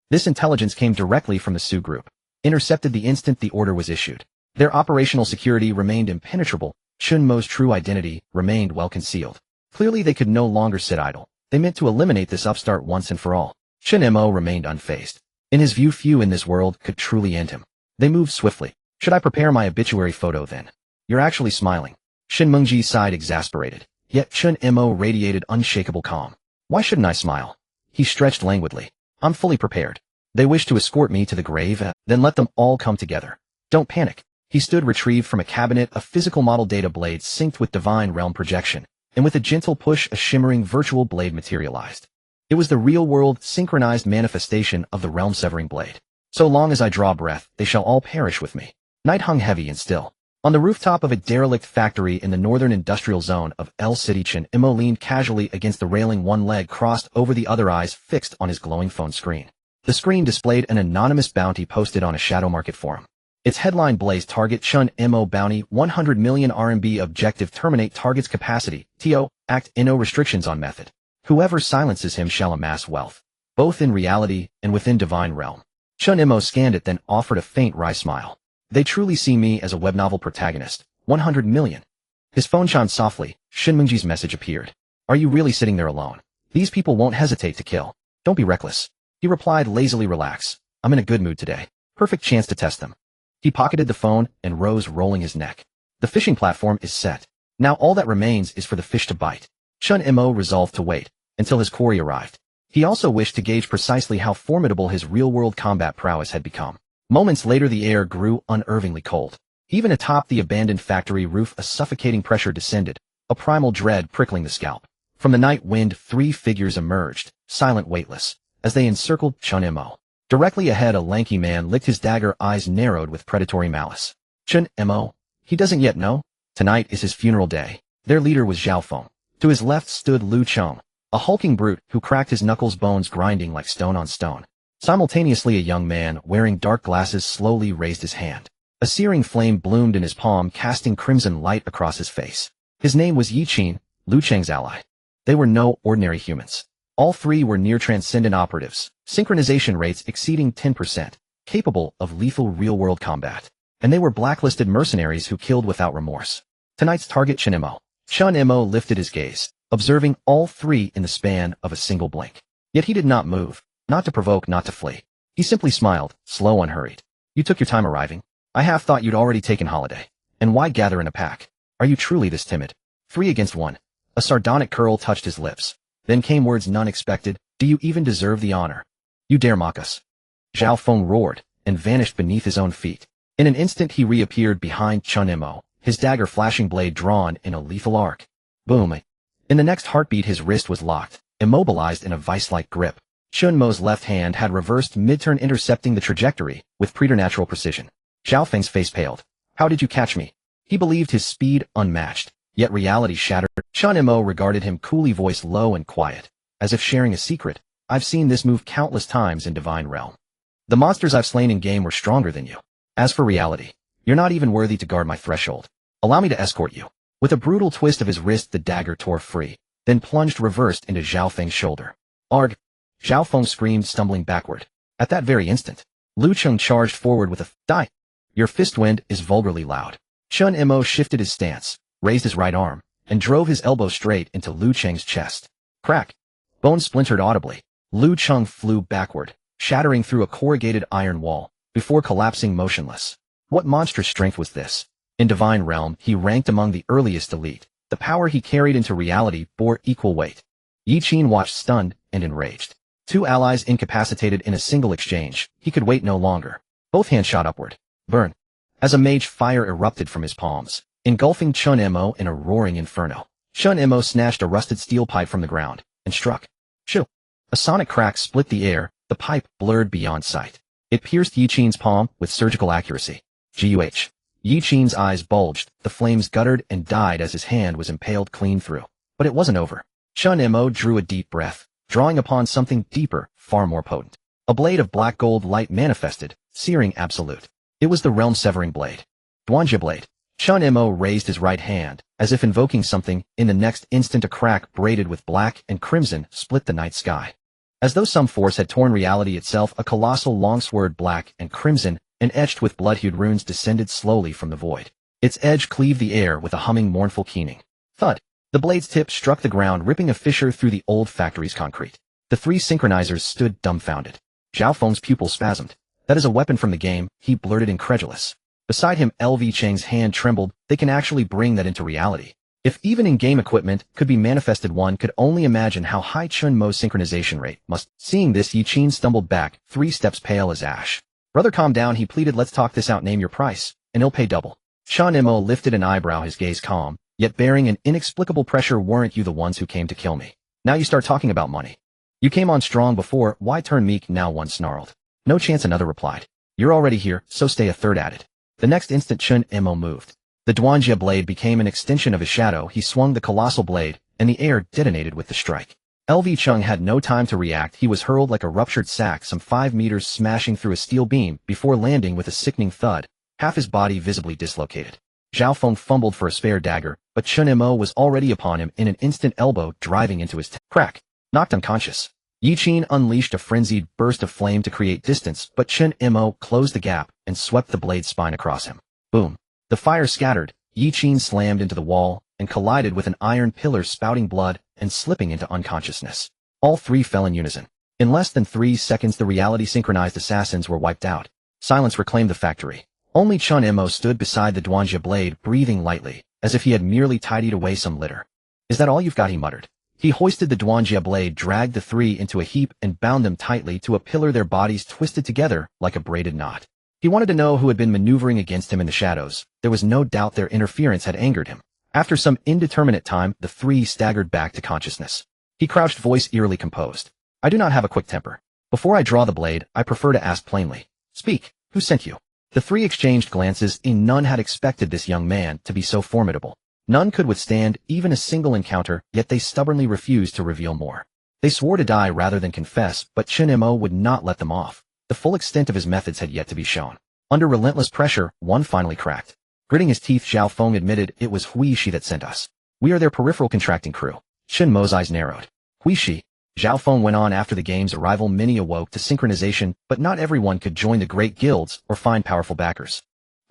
This intelligence came directly from the Su Group, intercepted the instant the order was issued. Their operational security remained impenetrable. Chen Mo's true identity remained well concealed. Clearly they could no longer sit idle. They meant to eliminate this upstart once and for all. Chen Mo remained unfazed. In his view, few in this world could truly end him. They moved swiftly. Should I prepare my obituary photo then? You're actually smiling. Shin Mengji sighed, exasperated. Yet Chen Mo radiated unshakable calm. Why shouldn't I smile? He stretched languidly. I'm fully prepared. They wish to escort me to the grave, then let them all come together. Don't panic. He stood, retrieved from a cabinet, a physical model data blade synced with Divine Realm projection. and with a gentle push a shimmering virtual blade materialized. It was the real-world, synchronized manifestation of the realm-severing blade. So long as I draw breath, they shall all perish with me. Night hung heavy and still. On the rooftop of a derelict factory in the northern industrial zone of L City, Chen Mo leaned casually against the railing, one leg crossed over the other, eyes fixed on his glowing phone screen. The screen displayed an anonymous bounty posted on a shadow market forum. Its headline blazed: Target Chen Mo bounty 100 million RMB, objective terminate target's capacity, TO, act no restrictions on method. Whoever silences him shall amass wealth, both in reality and within divine realm. Chen Mo scanned it, then offered a faint wry smile. They truly see me as a web novel protagonist. 100 million. His phone chimed softly. Shinmengji's message appeared. Are you really sitting there alone? These people won't hesitate to kill. Don't be reckless. He replied lazily. Relax. I'm in a good mood today. Perfect chance to test them. He pocketed the phone and rose, rolling his neck. The fishing platform is set. Now all that remains is for the fish to bite. Chen Mo resolved to wait until his quarry arrived. He also wished to gauge precisely how formidable his real-world combat prowess had become. Moments later the air grew unnervingly cold. Even atop the abandoned factory roof a suffocating pressure descended, a primal dread prickling the scalp. From the night wind 3 figures emerged, silent, weightless, as they encircled Chen Mo. Directly ahead a lanky man licked his dagger, eyes narrowed with predatory malice. Chen Mo? He doesn't yet know? Tonight is his funeral day. Their leader was Zhao Feng. To his left stood Lu Cheng, a hulking brute who cracked his knuckles, bones grinding like stone on stone. Simultaneously a young man wearing dark glasses slowly raised his hand. A searing flame bloomed in his palm, casting crimson light across his face. His name was Yi Qin, Lu Cheng's ally. They were no ordinary humans. All 3 were near-transcendent operatives, synchronization rates exceeding 10%, capable of lethal real-world combat. And they were blacklisted mercenaries who killed without remorse. Tonight's target, Chen Mo. Chen Mo lifted his gaze, observing all 3 in the span of a single blink. Yet he did not move. Not to provoke, not to flee. He simply smiled, slow, unhurried. You took your time arriving. I half thought you'd already taken holiday. And why gather in a pack? Are you truly this timid? 3 against 1. A sardonic curl touched his lips. Then came words none expected. Do you even deserve the honor? You dare mock us? Zhao Feng roared, and vanished beneath his own feet. In an instant he reappeared behind Chen Mo, his dagger flashing, blade drawn in a lethal arc. Boom. In the next heartbeat his wrist was locked, immobilized in a vice-like grip. Chen Mo's left hand had reversed mid-turn, intercepting the trajectory with preternatural precision. Zhao Feng's face paled. How did you catch me? He believed his speed unmatched, yet reality shattered. Chen Mo regarded him coolly, voice low and quiet, as if sharing a secret. I've seen this move countless times in Divine Realm. The monsters I've slain in game were stronger than you. As for reality, you're not even worthy to guard my threshold. Allow me to escort you. With a brutal twist of his wrist the dagger tore free, then plunged reversed into Zhao Feng's shoulder. Arg! Zhao Feng screamed, stumbling backward. At that very instant, Lu Cheng charged forward with a die. Your fist wind is vulgarly loud. Chen Mo shifted his stance, raised his right arm, and drove his elbow straight into Lu Cheng's chest. Crack! Bones splintered audibly. Lu Cheng flew backward, shattering through a corrugated iron wall, before collapsing motionless. What monstrous strength was this? In Divine Realm, he ranked among the earliest elite. The power he carried into reality bore equal weight. Yi Qin watched, stunned and enraged. 2 allies incapacitated in a single exchange. He could wait no longer. Both hands shot upward. Burn! As a mage, fire erupted from his palms, engulfing Chen Mo in a roaring inferno. Chen Mo snatched a rusted steel pipe from the ground and struck. Shoo! A sonic crack split the air, the pipe blurred beyond sight. It pierced Yi Qin's palm with surgical accuracy. Guh! Yi Qin's eyes bulged, the flames guttered and died as his hand was impaled clean through. But it wasn't over. Chen Mo drew a deep breath, drawing upon something deeper, far more potent. A blade of black gold light manifested, searing absolute. It was the realm-severing blade. Duanjia blade. Chen Mo raised his right hand, as if invoking something. In the next instant a crack braided with black and crimson split the night sky. As though some force had torn reality itself, a colossal longsword, black and crimson, and etched with blood-hued runes, descended slowly from the void. Its edge cleaved the air with a humming, mournful keening. Thud! The blade's tip struck the ground, ripping a fissure through the old factory's concrete. The 3 synchronizers stood dumbfounded. Zhao Feng's pupils spasmed. That is a weapon from the game, he blurted, incredulous. Beside him, LV Cheng's hand trembled. They can actually bring that into reality. If even in-game equipment could be manifested, one could only imagine how high Chen Mo's synchronization rate must. Seeing this, Yi Qin stumbled back, 3 steps, pale as ash. Brother, calm down, he pleaded. Let's talk this out. Name your price, and he'll pay double. Chen Mo lifted an eyebrow, his gaze calm, yet bearing an inexplicable pressure. Weren't you the ones who came to kill me? Now you start talking about money. You came on strong before, why turn meek now? One snarled. No chance, another replied. You're already here, so stay, a third added. The next instant Chen Mo moved. The Duanjia blade became an extension of his shadow. He swung the colossal blade, and the air detonated with the strike. LV Chung had no time to react. He was hurled like a ruptured sack some 5 meters, smashing through a steel beam before landing with a sickening thud, half his body visibly dislocated. Zhao Feng fumbled for a spare dagger, but Chen Mo was already upon him in an instant, elbow driving into his crack. Knocked unconscious. Yi Qin unleashed a frenzied burst of flame to create distance, but Chen Mo closed the gap and swept the blade's spine across him. Boom. The fire scattered, Yi Qin slammed into the wall and collided with an iron pillar, spouting blood and slipping into unconsciousness. All three fell in unison. In less than 3 seconds the reality-synchronized assassins were wiped out. Silence reclaimed the factory. Only Chen Mo stood beside the Duanjia blade, breathing lightly, as if he had merely tidied away some litter. Is that all you've got? He muttered. He hoisted the Duanjia blade, dragged the three into a heap and bound them tightly to a pillar, their bodies twisted together like a braided knot. He wanted to know who had been maneuvering against him in the shadows. There was no doubt their interference had angered him. After some indeterminate time, the three staggered back to consciousness. He crouched, voice eerily composed. I do not have a quick temper. Before I draw the blade, I prefer to ask plainly. Speak, who sent you? The three exchanged glances, and none had expected this young man to be so formidable. None could withstand even a single encounter, yet they stubbornly refused to reveal more. They swore to die rather than confess, but Chen Mo would not let them off. The full extent of his methods had yet to be shown. Under relentless pressure, one finally cracked. Gritting his teeth, Zhao Feng admitted, it was Hui Shi that sent us. We are their peripheral contracting crew. Chen Mo's eyes narrowed. Hui Shi. Zhao Feng went on. After the game's arrival, many awoke to synchronization, but not everyone could join the great guilds or find powerful backers.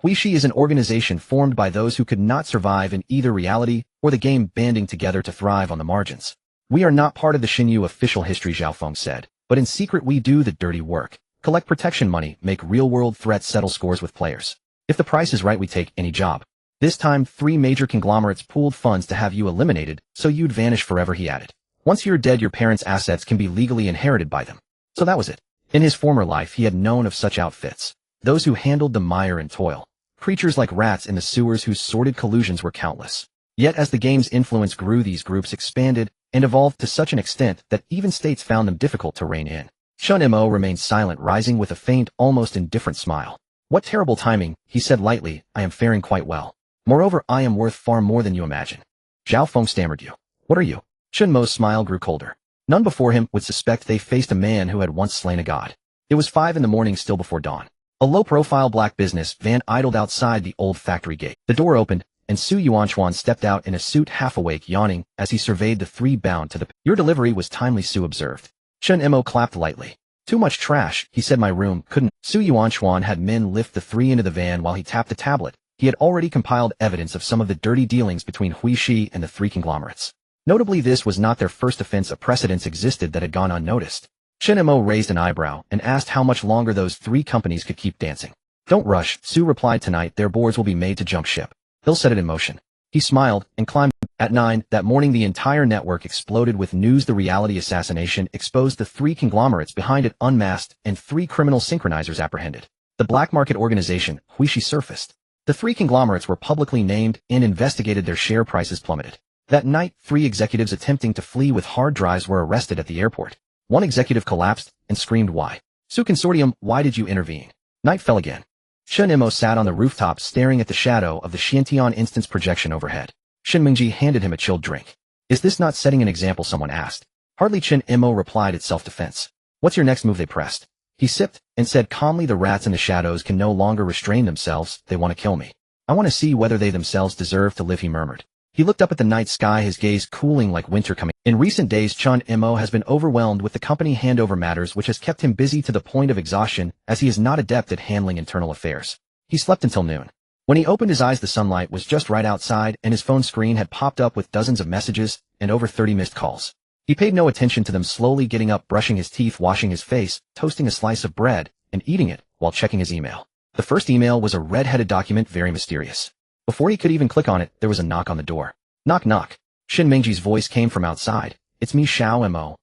Hui Shi is an organization formed by those who could not survive in either reality or the game, banding together to thrive on the margins. We are not part of the Xinyu official history, Zhao Feng said, but in secret we do the dirty work. Collect protection money, make real-world threats, settle scores with players. If the price is right, we take any job. This time, 3 major conglomerates pooled funds to have you eliminated, so you'd vanish forever, he added. Once you're dead, your parents' assets can be legally inherited by them. So that was it. In his former life, he had known of such outfits. Those who handled the mire and toil. Creatures like rats in the sewers whose sordid collusions were countless. Yet as the game's influence grew, these groups expanded and evolved to such an extent that even states found them difficult to rein in. Chen Mo remained silent, rising with a faint, almost indifferent smile. What terrible timing, he said lightly. I am faring quite well. Moreover, I am worth far more than you imagine. Zhao Feng stammered. You. What are you? Chen Mo's smile grew colder. None before him would suspect they faced a man who had once slain a god. It was 5 in the morning, still before dawn. A low-profile black business van idled outside the old factory gate. The door opened, and Su Yuanchuan stepped out in a suit, half awake, yawning, as he surveyed the three bound to the... Your delivery was timely, Su observed. Chen Mo clapped lightly. Too much trash, he said. My room couldn't... Su Yuanchuan had men lift the three into the van while he tapped the tablet. He had already compiled evidence of some of the dirty dealings between Hui Shi and the three conglomerates. Notably, this was not their first offense. A precedence existed that had gone unnoticed. Chen Mo raised an eyebrow and asked how much longer those three companies could keep dancing. Don't rush, Su replied. Tonight their boards will be made to jump ship. He'll set it in motion. He smiled and climbed. At 9 that morning, the entire network exploded with news. The reality assassination exposed the three conglomerates behind it unmasked and 3 criminal synchronizers apprehended. The black market organization, Hui Shi, surfaced. The 3 conglomerates were publicly named and investigated. Their share prices plummeted. That night, 3 executives attempting to flee with hard drives were arrested at the airport. One executive collapsed and screamed, why? Su Consortium, why did you intervene? Night fell again. Chen Mo sat on the rooftop staring at the shadow of the Xiantian instance projection overhead. Shin Mingji handed him a chilled drink. Is this not setting an example? Someone asked. Hardly, Chen Mo replied. It's self-defense. What's your next move? They pressed. He sipped and said calmly, the rats in the shadows can no longer restrain themselves. They want to kill me. I want to see whether they themselves deserve to live, he murmured. He looked up at the night sky, his gaze cooling like winter coming. In recent days, Chen Mo has been overwhelmed with the company handover matters, which has kept him busy to the point of exhaustion, as he is not adept at handling internal affairs. He slept until noon. When he opened his eyes, the sunlight was just right outside, and his phone screen had popped up with dozens of messages and over 30 missed calls. He paid no attention to them, slowly getting up, brushing his teeth, washing his face, toasting a slice of bread, and eating it while checking his email. The first email was a red-headed document, very mysterious. Before he could even click on it, there was a knock on the door. Knock, knock. Shin Mingji's voice came from outside. It's me, Xiao Mo.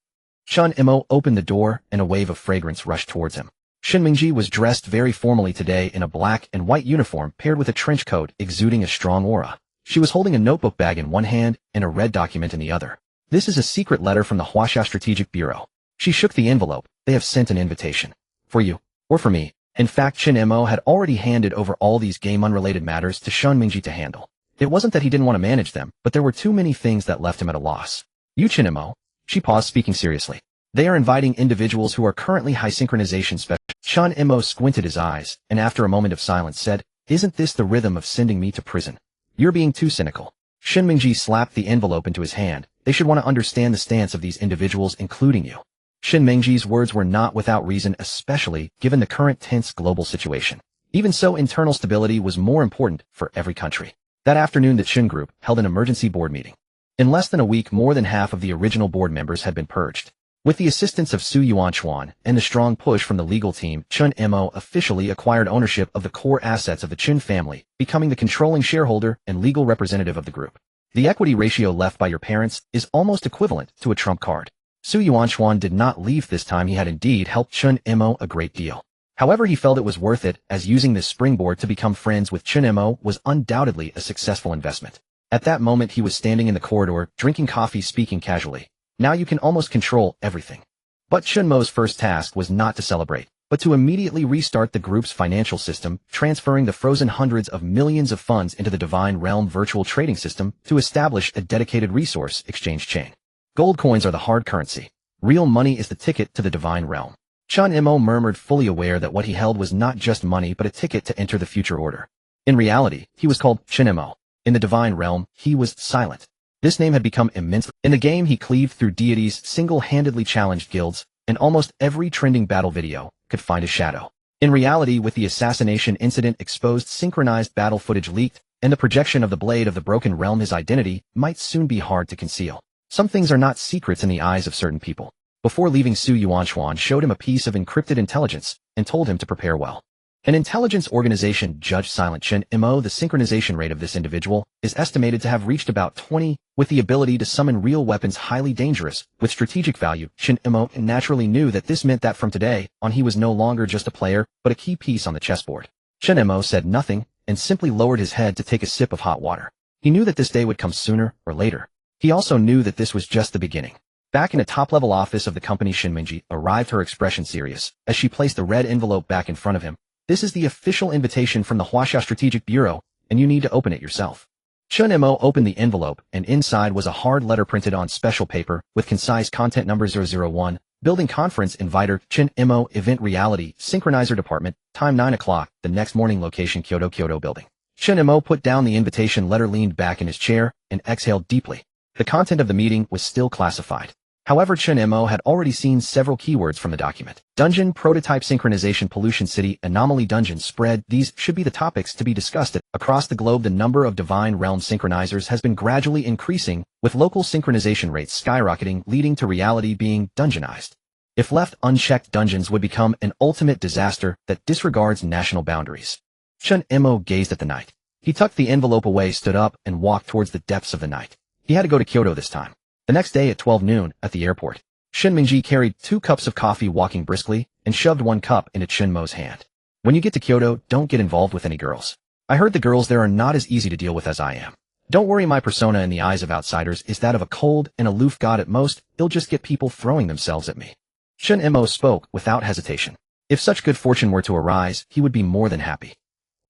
Chen Mo opened the door, and a wave of fragrance rushed towards him. Shin Mingji was dressed very formally today in a black and white uniform paired with a trench coat exuding a strong aura. She was holding a notebook bag in one hand and a red document in the other. This is a secret letter from the Huaxia Strategic Bureau. She shook the envelope. They have sent an invitation. For you. Or for me. In fact, Chen Mo had already handed over all these game-unrelated matters to Shen Mingji to handle. It wasn't that he didn't want to manage them, but there were too many things that left him at a loss. You Chen Mo. She paused, speaking seriously. They are inviting individuals who are currently high synchronization specialists. Chen Mo squinted his eyes, and after a moment of silence said, Isn't this the rhythm of sending me to prison? You're being too cynical. Shen Mingji slapped the envelope into his hand. They should want to understand the stance of these individuals, including you. Shen Mingji's words were not without reason, especially given the current tense global situation. Even so, internal stability was more important for every country. That afternoon, the Chen Group held an emergency board meeting. In less than a week, more than half of the original board members had been purged. With the assistance of Su Yuanchuan and the strong push from the legal team, Chen Mo officially acquired ownership of the core assets of the Chen family, becoming the controlling shareholder and legal representative of the group. The equity ratio left by your parents is almost equivalent to a trump card. Su Yuanchuan did not leave this time. He had indeed helped Chen Mo a great deal. However, he felt it was worth it, as using this springboard to become friends with Chen Mo was undoubtedly a successful investment. At that moment, he was standing in the corridor, drinking coffee, speaking casually. Now you can almost control everything. But Chen Mo's first task was not to celebrate, but to immediately restart the group's financial system, transferring the frozen hundreds of millions of funds into the Divine Realm virtual trading system to establish a dedicated resource exchange chain. Gold coins are the hard currency. Real money is the ticket to the Divine Realm. Chen Mo murmured, fully aware that what he held was not just money but a ticket to enter the future order. In reality, he was called Chen Mo. In the Divine Realm, he was silent. This name had become immense. In the game, he cleaved through deities, single-handedly challenged guilds, and almost every trending battle video could find his shadow. In reality, with the assassination incident exposed, synchronized battle footage leaked, and the projection of the Blade of the Broken Realm, his identity might soon be hard to conceal. Some things are not secrets in the eyes of certain people. Before leaving, Su Yuanchuan showed him a piece of encrypted intelligence and told him to prepare well. An intelligence organization judged Silent Chen Mo. The synchronization rate of this individual is estimated to have reached about 20, with the ability to summon real weapons highly dangerous, with strategic value. Chen Mo naturally knew that this meant that from today on he was no longer just a player, but a key piece on the chessboard. Chen Mo said nothing, and simply lowered his head to take a sip of hot water. He knew that this day would come sooner or later. He also knew that this was just the beginning. Back in a top-level office of the company, Shen Mingji arrived, her expression serious, as she placed the red envelope back in front of him. This is the official invitation from the Huaxia Strategic Bureau, and you need to open it yourself. Chen Mo opened the envelope, and inside was a hard letter printed on special paper with concise content number 001, Building Conference Inviter, Chen Mo, Event Reality, Synchronizer Department, time 9 o'clock, the next morning, location Kyoto Building. Chen Mo put down the invitation letter, leaned back in his chair, and exhaled deeply. The content of the meeting was still classified. However, Chen Mo had already seen several keywords from the document. Dungeon, prototype synchronization, pollution city, anomaly dungeon, spread. These should be the topics to be discussed. Across the globe, the number of Divine Realm synchronizers has been gradually increasing, with local synchronization rates skyrocketing, leading to reality being dungeonized. If left unchecked, dungeons would become an ultimate disaster that disregards national boundaries. Chen Mo gazed at the night. He tucked the envelope away, stood up, and walked towards the depths of the night. He had to go to Kyoto this time. The next day at 12 noon, at the airport, Shen Mingji carried 2 cups of coffee, walking briskly, and shoved 1 cup into Chen Mo's hand. When you get to Kyoto, don't get involved with any girls. I heard the girls there are not as easy to deal with as I am. Don't worry, my persona in the eyes of outsiders is that of a cold and aloof god at most. It'll just get people throwing themselves at me. Chen Mo spoke without hesitation. If such good fortune were to arise, he would be more than happy.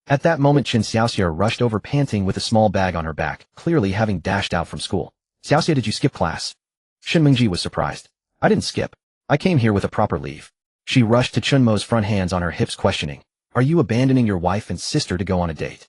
At that moment, Chen Xiaoxia rushed over, panting with a small bag on her back, clearly having dashed out from school. Xiaoxia, did you skip class? Shen Mingji was surprised. I didn't skip. I came here with a proper leave. She rushed to Chen Mo's front, hands on her hips, questioning, Are you abandoning your wife and sister to go on a date?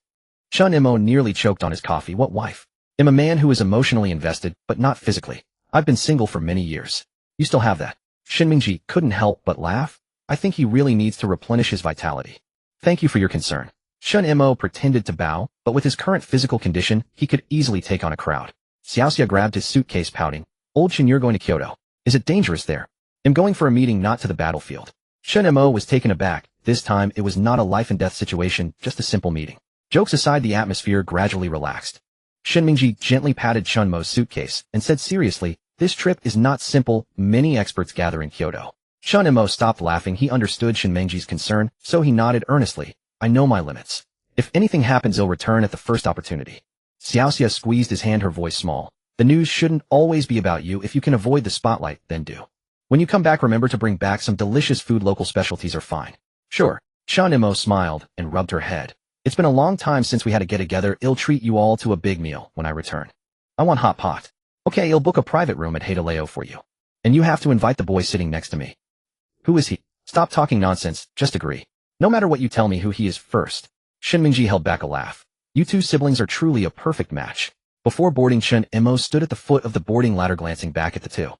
Chen Mo nearly choked on his coffee. What wife? I'm a man who is emotionally invested, but not physically. I've been single for many years. You still have that? Shen Mingji couldn't help but laugh. I think he really needs to replenish his vitality. Thank you for your concern. Chen Mo pretended to bow, but with his current physical condition, he could easily take on a crowd. Xiaoxia grabbed his suitcase, pouting. Old Chen, you're going to Kyoto. Is it dangerous there? I'm going for a meeting, not to the battlefield. Chen Mo was taken aback. This time, it was not a life-and-death situation, just a simple meeting. Jokes aside, the atmosphere gradually relaxed. Shen Mingji gently patted Chen Mo's suitcase and said seriously, This trip is not simple. Many experts gather in Kyoto. Chen Mo stopped laughing. He understood Shen Mingji's concern, so he nodded earnestly. I know my limits. If anything happens, I'll return at the first opportunity. Xiaoxia squeezed his hand, her voice small. The news shouldn't always be about you. If you can avoid the spotlight, then do. When you come back, remember to bring back some delicious food. Local specialties are fine. Sure. Chen Mo smiled and rubbed her head. It's been a long time since we had a get-together. I'll treat you all to a big meal when I return. I want hot pot. Okay, I'll book a private room at Hadaleo for you. And you have to invite the boy sitting next to me. Who is he? Stop talking nonsense, just agree. No matter what you tell me who he is first. Shinmingji held back a laugh. You two siblings are truly a perfect match. Before boarding, Chen Mo stood at the foot of the boarding ladder, glancing back at the two.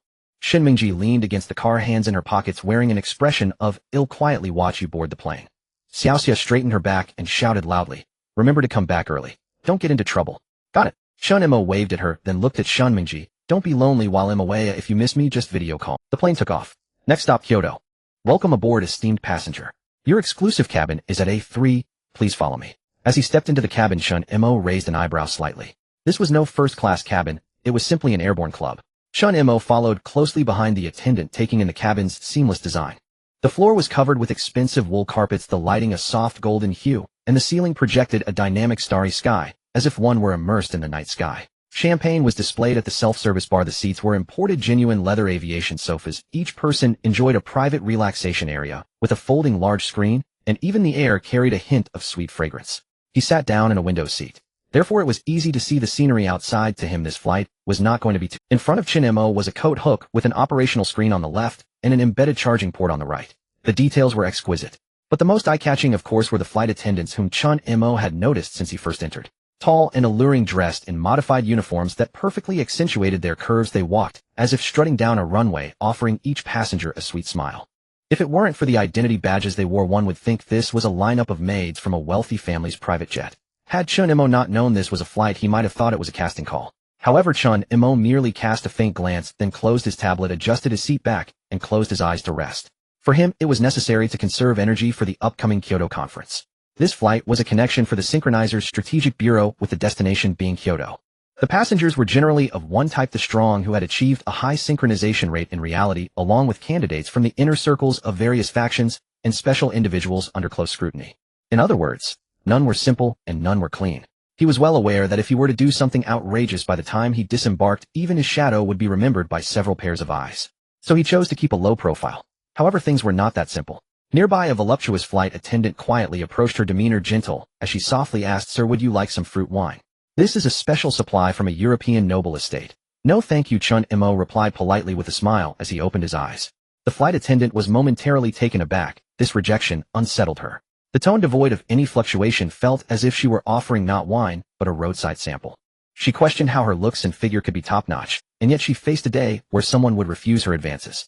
Shinmingji leaned against the car, hands in her pockets, wearing an expression of, "I'll quietly watch you board the plane." Xiaoxia straightened her back and shouted loudly, "Remember to come back early. Don't get into trouble." Got it. Chen Mo waved at her, then looked at Shinmingji. Don't be lonely while I'm away. If you miss me, just video call. The plane took off. Next stop, Kyoto. Welcome aboard, esteemed passenger. Your exclusive cabin is at A3. Please follow me. As he stepped into the cabin, Chen Mo raised an eyebrow slightly. This was no first-class cabin. It was simply an airborne club. Chen Mo followed closely behind the attendant, taking in the cabin's seamless design. The floor was covered with expensive wool carpets, the lighting a soft golden hue, and the ceiling projected a dynamic starry sky, as if one were immersed in the night sky. Champagne was displayed at the self-service bar. The seats were imported genuine leather aviation sofas. Each person enjoyed a private relaxation area, with a folding large screen, and even the air carried a hint of sweet fragrance. He sat down in a window seat. Therefore it was easy to see the scenery outside. To him, this flight was not going to be too. In front of Chen Mo was a coat hook with an operational screen on the left and an embedded charging port on the right. The details were exquisite. But the most eye-catching, of course, were the flight attendants whom Chen Mo had noticed since he first entered. Tall and alluring, dressed in modified uniforms that perfectly accentuated their curves, they walked as if strutting down a runway, offering each passenger a sweet smile. If it weren't for the identity badges they wore, one would think this was a lineup of maids from a wealthy family's private jet. Had Chen Mo not known this was a flight, he might have thought it was a casting call. However, Chen Mo merely cast a faint glance, then closed his tablet, adjusted his seat back, and closed his eyes to rest. For him, it was necessary to conserve energy for the upcoming Kyoto conference. This flight was a connection for the Synchronizer's strategic bureau, with the destination being Kyoto. The passengers were generally of one type: the strong, who had achieved a high synchronization rate in reality, along with candidates from the inner circles of various factions and special individuals under close scrutiny. In other words, none were simple and none were clean. He was well aware that if he were to do something outrageous, by the time he disembarked, even his shadow would be remembered by several pairs of eyes. So he chose to keep a low profile. However, things were not that simple. Nearby, a voluptuous flight attendant quietly approached her, demeanor gentle, as she softly asked, "Sir, would you like some fruit wine? This is a special supply from a European noble estate." "No thank you," Chen Mo replied politely with a smile as he opened his eyes. The flight attendant was momentarily taken aback. This rejection unsettled her. The tone, devoid of any fluctuation, felt as if she were offering not wine, but a roadside sample. She questioned how her looks and figure could be top-notch, and yet she faced a day where someone would refuse her advances.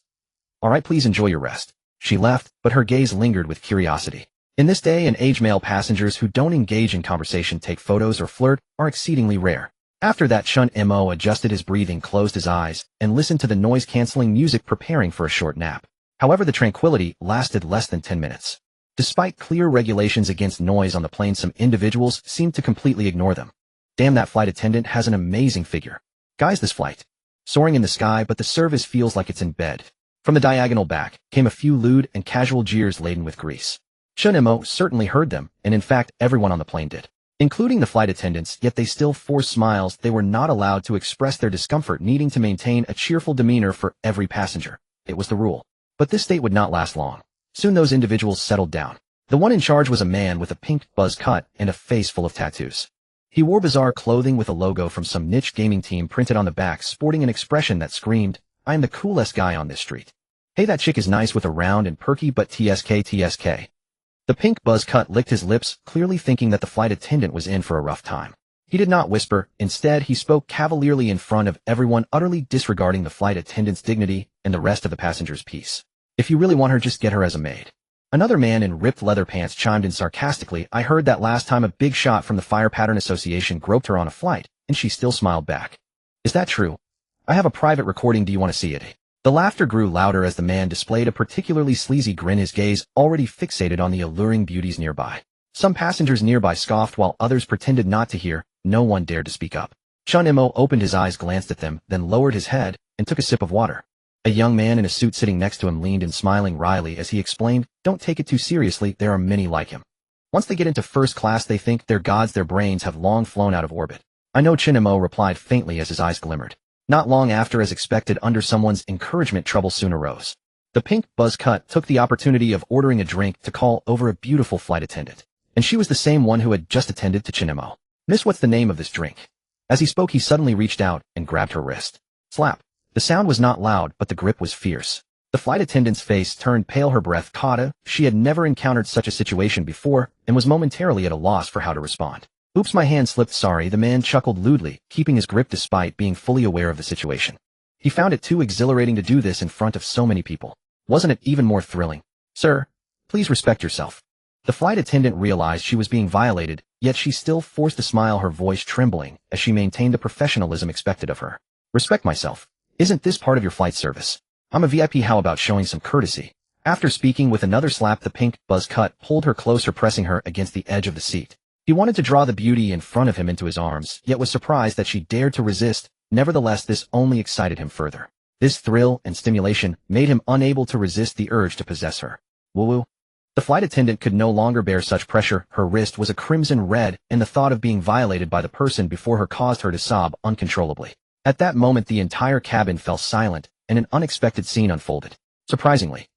"All right, please enjoy your rest." She left, but her gaze lingered with curiosity. In this day and age, male passengers who don't engage in conversation, take photos, or flirt are exceedingly rare. After that, Chen Mo adjusted his breathing, closed his eyes, and listened to the noise-canceling music, preparing for a short nap. However, the tranquility lasted less than 10 minutes. Despite clear regulations against noise on the plane, some individuals seemed to completely ignore them. "Damn, that flight attendant has an amazing figure. Guys, this flight. Soaring in the sky, but the service feels like it's in bed." From the diagonal back came a few lewd and casual jeers laden with grease. Chen Mo certainly heard them, and in fact everyone on the plane did, including the flight attendants, yet they still forced smiles. They were not allowed to express their discomfort, needing to maintain a cheerful demeanor for every passenger. It was the rule. But this state would not last long. Soon those individuals settled down. The one in charge was a man with a pink buzz cut and a face full of tattoos. He wore bizarre clothing with a logo from some niche gaming team printed on the back, sporting an expression that screamed, "I am the coolest guy on this street. Hey, that chick is nice with a round and perky butt, TSK. The pink buzz cut licked his lips, clearly thinking that the flight attendant was in for a rough time. He did not whisper. Instead, he spoke cavalierly in front of everyone, utterly disregarding the flight attendant's dignity and the rest of the passengers' peace. "If you really want her, just get her as a maid." Another man in ripped leather pants chimed in sarcastically, "I heard that last time a big shot from the Fire Pattern Association groped her on a flight, and she still smiled back. Is that true? I have a private recording. Do you want to see it?" The laughter grew louder as the man displayed a particularly sleazy grin, his gaze already fixated on the alluring beauties nearby. Some passengers nearby scoffed while others pretended not to hear. No one dared to speak up. Chen Mo opened his eyes, glanced at them, then lowered his head and took a sip of water. A young man in a suit sitting next to him leaned in, smiling wryly as he explained, "Don't take it too seriously, there are many like him. Once they get into first class, they think they're gods. Their brains have long flown out of orbit. I know, Chen Mo replied faintly as his eyes glimmered. Not long after, as expected under someone's encouragement, trouble soon arose. The pink buzz cut took the opportunity of ordering a drink to call over a beautiful flight attendant. And she was the same one who had just attended to Chen Mo. Miss, what's the name of this drink? As he spoke, he suddenly reached out and grabbed her wrist. Slap. The sound was not loud, but the grip was fierce. The flight attendant's face turned pale, her breath caught. She had never encountered such a situation before and was momentarily at a loss for how to respond. Oops, my hand slipped, sorry, the man chuckled lewdly, keeping his grip despite being fully aware of the situation. He found it too exhilarating to do this in front of so many people. Wasn't it even more thrilling? Sir, please respect yourself. The flight attendant realized she was being violated, yet she still forced a smile, her voice trembling, as she maintained the professionalism expected of her. Respect myself. Isn't this part of your flight service? I'm a VIP, how about showing some courtesy? After speaking with another slap, the pink buzz cut pulled her closer, pressing her against the edge of the seat. He wanted to draw the beauty in front of him into his arms, yet was surprised that she dared to resist. Nevertheless, this only excited him further. This thrill and stimulation made him unable to resist the urge to possess her. Woo-woo. The flight attendant could no longer bear such pressure. Her wrist was a crimson red, and the thought of being violated by the person before her caused her to sob uncontrollably. At that moment, the entire cabin fell silent, and an unexpected scene unfolded. Surprisingly,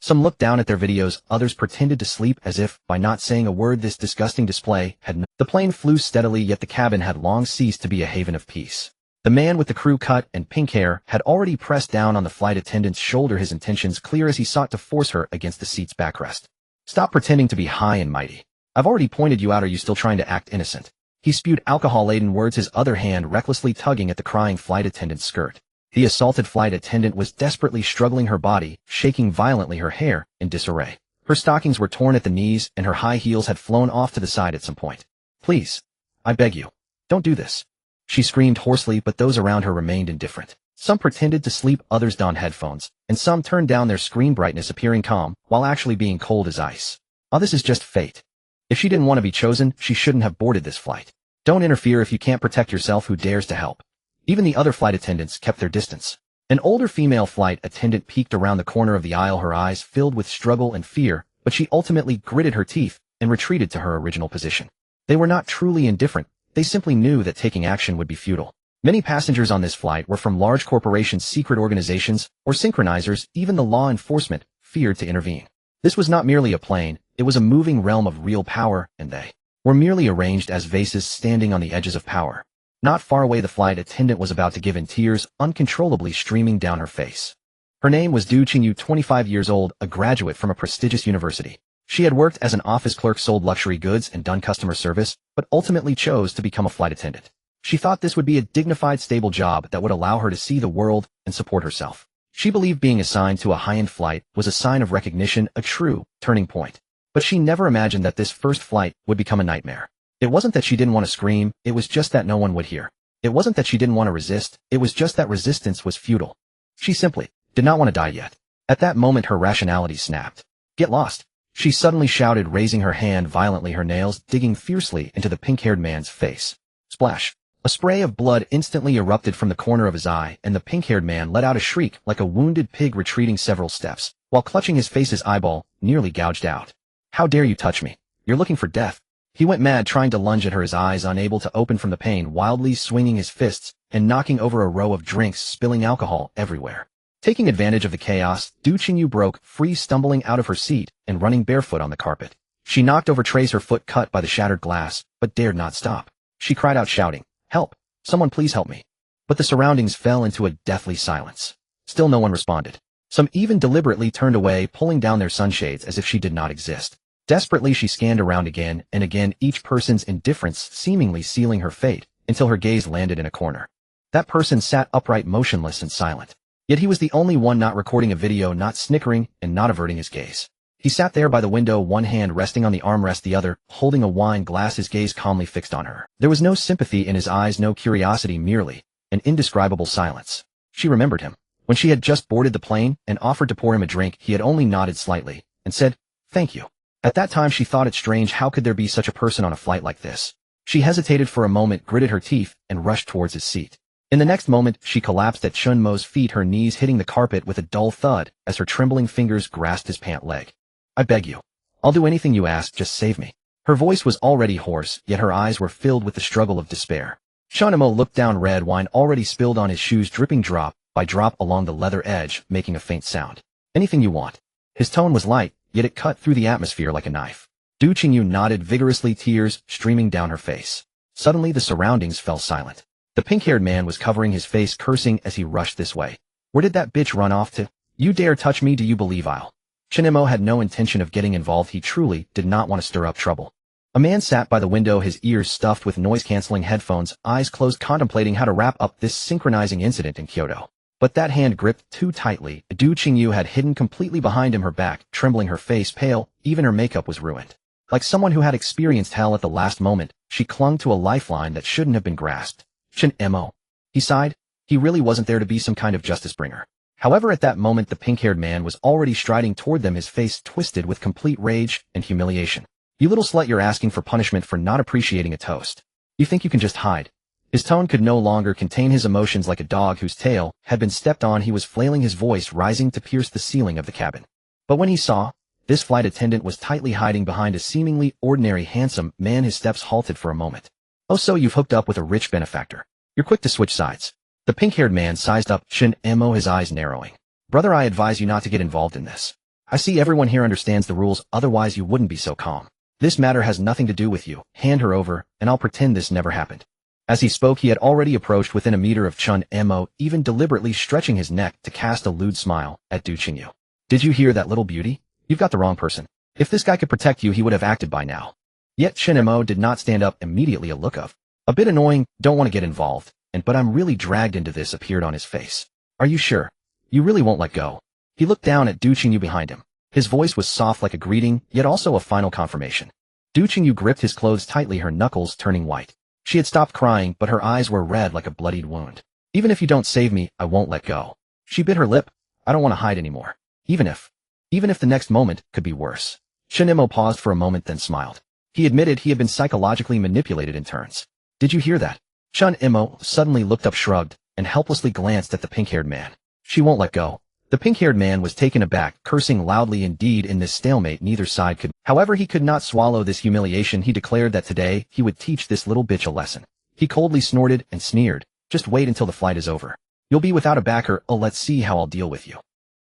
some looked down at their videos, others pretended to sleep as if, by not saying a word, this disgusting display had no. The plane flew steadily, yet the cabin had long ceased to be a haven of peace. The man with the crew cut and pink hair had already pressed down on the flight attendant's shoulder, his intentions clear as he sought to force her against the seat's backrest. Stop pretending to be high and mighty. I've already pointed you out, are you still trying to act innocent? He spewed alcohol-laden words, his other hand recklessly tugging at the crying flight attendant's skirt. The assaulted flight attendant was desperately struggling, her body shaking violently, her hair in disarray. Her stockings were torn at the knees, and her high heels had flown off to the side at some point. Please, I beg you, don't do this. She screamed hoarsely, but those around her remained indifferent. Some pretended to sleep, others donned headphones, and some turned down their screen brightness, appearing calm, while actually being cold as ice. Oh, this is just fate. If she didn't want to be chosen, she shouldn't have boarded this flight. Don't interfere if you can't protect yourself. Who dares to help? Even the other flight attendants kept their distance. An older female flight attendant peeked around the corner of the aisle, her eyes filled with struggle and fear, but she ultimately gritted her teeth and retreated to her original position. They were not truly indifferent, they simply knew that taking action would be futile. Many passengers on this flight were from large corporations, secret organizations, or synchronizers. Even the law enforcement feared to intervene. This was not merely a plane, it was a moving realm of real power, and they were merely arranged as vases standing on the edges of power. Not far away, the flight attendant was about to give in, tears uncontrollably streaming down her face. Her name was Du Qingyu, 25 years old, a graduate from a prestigious university. She had worked as an office clerk, sold luxury goods, and done customer service, but ultimately chose to become a flight attendant. She thought this would be a dignified, stable job that would allow her to see the world and support herself. She believed being assigned to a high-end flight was a sign of recognition, a true turning point. But she never imagined that this first flight would become a nightmare. It wasn't that she didn't want to scream, it was just that no one would hear. It wasn't that she didn't want to resist, it was just that resistance was futile. She simply did not want to die yet. At that moment, her rationality snapped. Get lost, she suddenly shouted, raising her hand violently, her nails digging fiercely into the pink-haired man's face. Splash. A spray of blood instantly erupted from the corner of his eye, and the pink-haired man let out a shriek like a wounded pig, retreating several steps, while clutching his face, his eyeball nearly gouged out. How dare you touch me? You're looking for death. He went mad, trying to lunge at her, his eyes unable to open from the pain, wildly swinging his fists and knocking over a row of drinks, spilling alcohol everywhere. Taking advantage of the chaos, Du Qingyu broke free, stumbling out of her seat and running barefoot on the carpet. She knocked over trays, her foot cut by the shattered glass, but dared not stop. She cried out, shouting, "Help! Someone please help me!" But the surroundings fell into a deathly silence. Still no one responded. Some even deliberately turned away, pulling down their sunshades as if she did not exist. Desperately, she scanned around again and again, each person's indifference seemingly sealing her fate, until her gaze landed in a corner. That person sat upright, motionless and silent. Yet he was the only one not recording a video, not snickering, and not averting his gaze. He sat there by the window, one hand resting on the armrest, the other holding a wine glass, his gaze calmly fixed on her. There was no sympathy in his eyes, no curiosity, merely an indescribable silence. She remembered him. When she had just boarded the plane and offered to pour him a drink, he had only nodded slightly and said, "Thank you." At that time, she thought it strange, how could there be such a person on a flight like this? She hesitated for a moment, gritted her teeth, and rushed towards his seat. In the next moment, she collapsed at Chen Mo's feet, her knees hitting the carpet with a dull thud as her trembling fingers grasped his pant leg. "I beg you. I'll do anything you ask, just save me." Her voice was already hoarse, yet her eyes were filled with the struggle of despair. Chen Mo looked down. Red wine already spilled on his shoes, dripping drop by drop along the leather edge, making a faint sound. Anything you want. His tone was light, yet it cut through the atmosphere like a knife. Du Qingyu nodded vigorously, tears streaming down her face. Suddenly the surroundings fell silent. The pink-haired man was covering his face, cursing as he rushed this way. Where did that bitch run off to? You dare touch me? Do you believe I'll? Chen Mo had no intention of getting involved. He truly did not want to stir up trouble. A man sat by the window, his ears stuffed with noise-canceling headphones, eyes closed, contemplating how to wrap up this synchronizing incident in Kyoto. But that hand gripped too tightly. Du Qingyu had hidden completely behind him, her back trembling, her face pale, even her makeup was ruined. Like someone who had experienced hell at the last moment, she clung to a lifeline that shouldn't have been grasped. Chen Mo. He sighed. He really wasn't there to be some kind of justice bringer. However, at that moment the pink-haired man was already striding toward them, his face twisted with complete rage and humiliation. You little slut, you're asking for punishment for not appreciating a toast. You think you can just hide? His tone could no longer contain his emotions. Like a dog whose tail had been stepped on, he was flailing, his voice rising to pierce the ceiling of the cabin. But when he saw this flight attendant was tightly hiding behind a seemingly ordinary handsome man, his steps halted for a moment. Oh, so you've hooked up with a rich benefactor. You're quick to switch sides. The pink-haired man sized up Chen Mo, his eyes narrowing. Brother, I advise you not to get involved in this. I see everyone here understands the rules, otherwise you wouldn't be so calm. This matter has nothing to do with you. Hand her over, and I'll pretend this never happened. As he spoke, he had already approached within a meter of Chen Mo, even deliberately stretching his neck to cast a lewd smile at Du Qingyu. Did you hear that, little beauty? You've got the wrong person. If this guy could protect you, he would have acted by now. Yet Chen Mo did not stand up immediately. A look of a bit annoying, don't want to get involved, but I'm really dragged into this appeared on his face. Are you sure? You really won't let go? He looked down at Du Qingyu behind him. His voice was soft like a greeting, yet also a final confirmation. Du Qingyu gripped his clothes tightly, her knuckles turning white. She had stopped crying, but her eyes were red like a bloodied wound. Even if you don't save me, I won't let go. She bit her lip. I don't want to hide anymore. Even if the next moment could be worse. Chen Mo paused for a moment, then smiled. He admitted he had been psychologically manipulated in turns. Did you hear that? Chen Mo suddenly looked up, shrugged, and helplessly glanced at the pink-haired man. She won't let go. The pink-haired man was taken aback, cursing loudly. Indeed, in this stalemate neither side could. However, he could not swallow this humiliation. He declared that today he would teach this little bitch a lesson. He coldly snorted and sneered. Just wait until the flight is over. You'll be without a backer. Oh, let's see how I'll deal with you.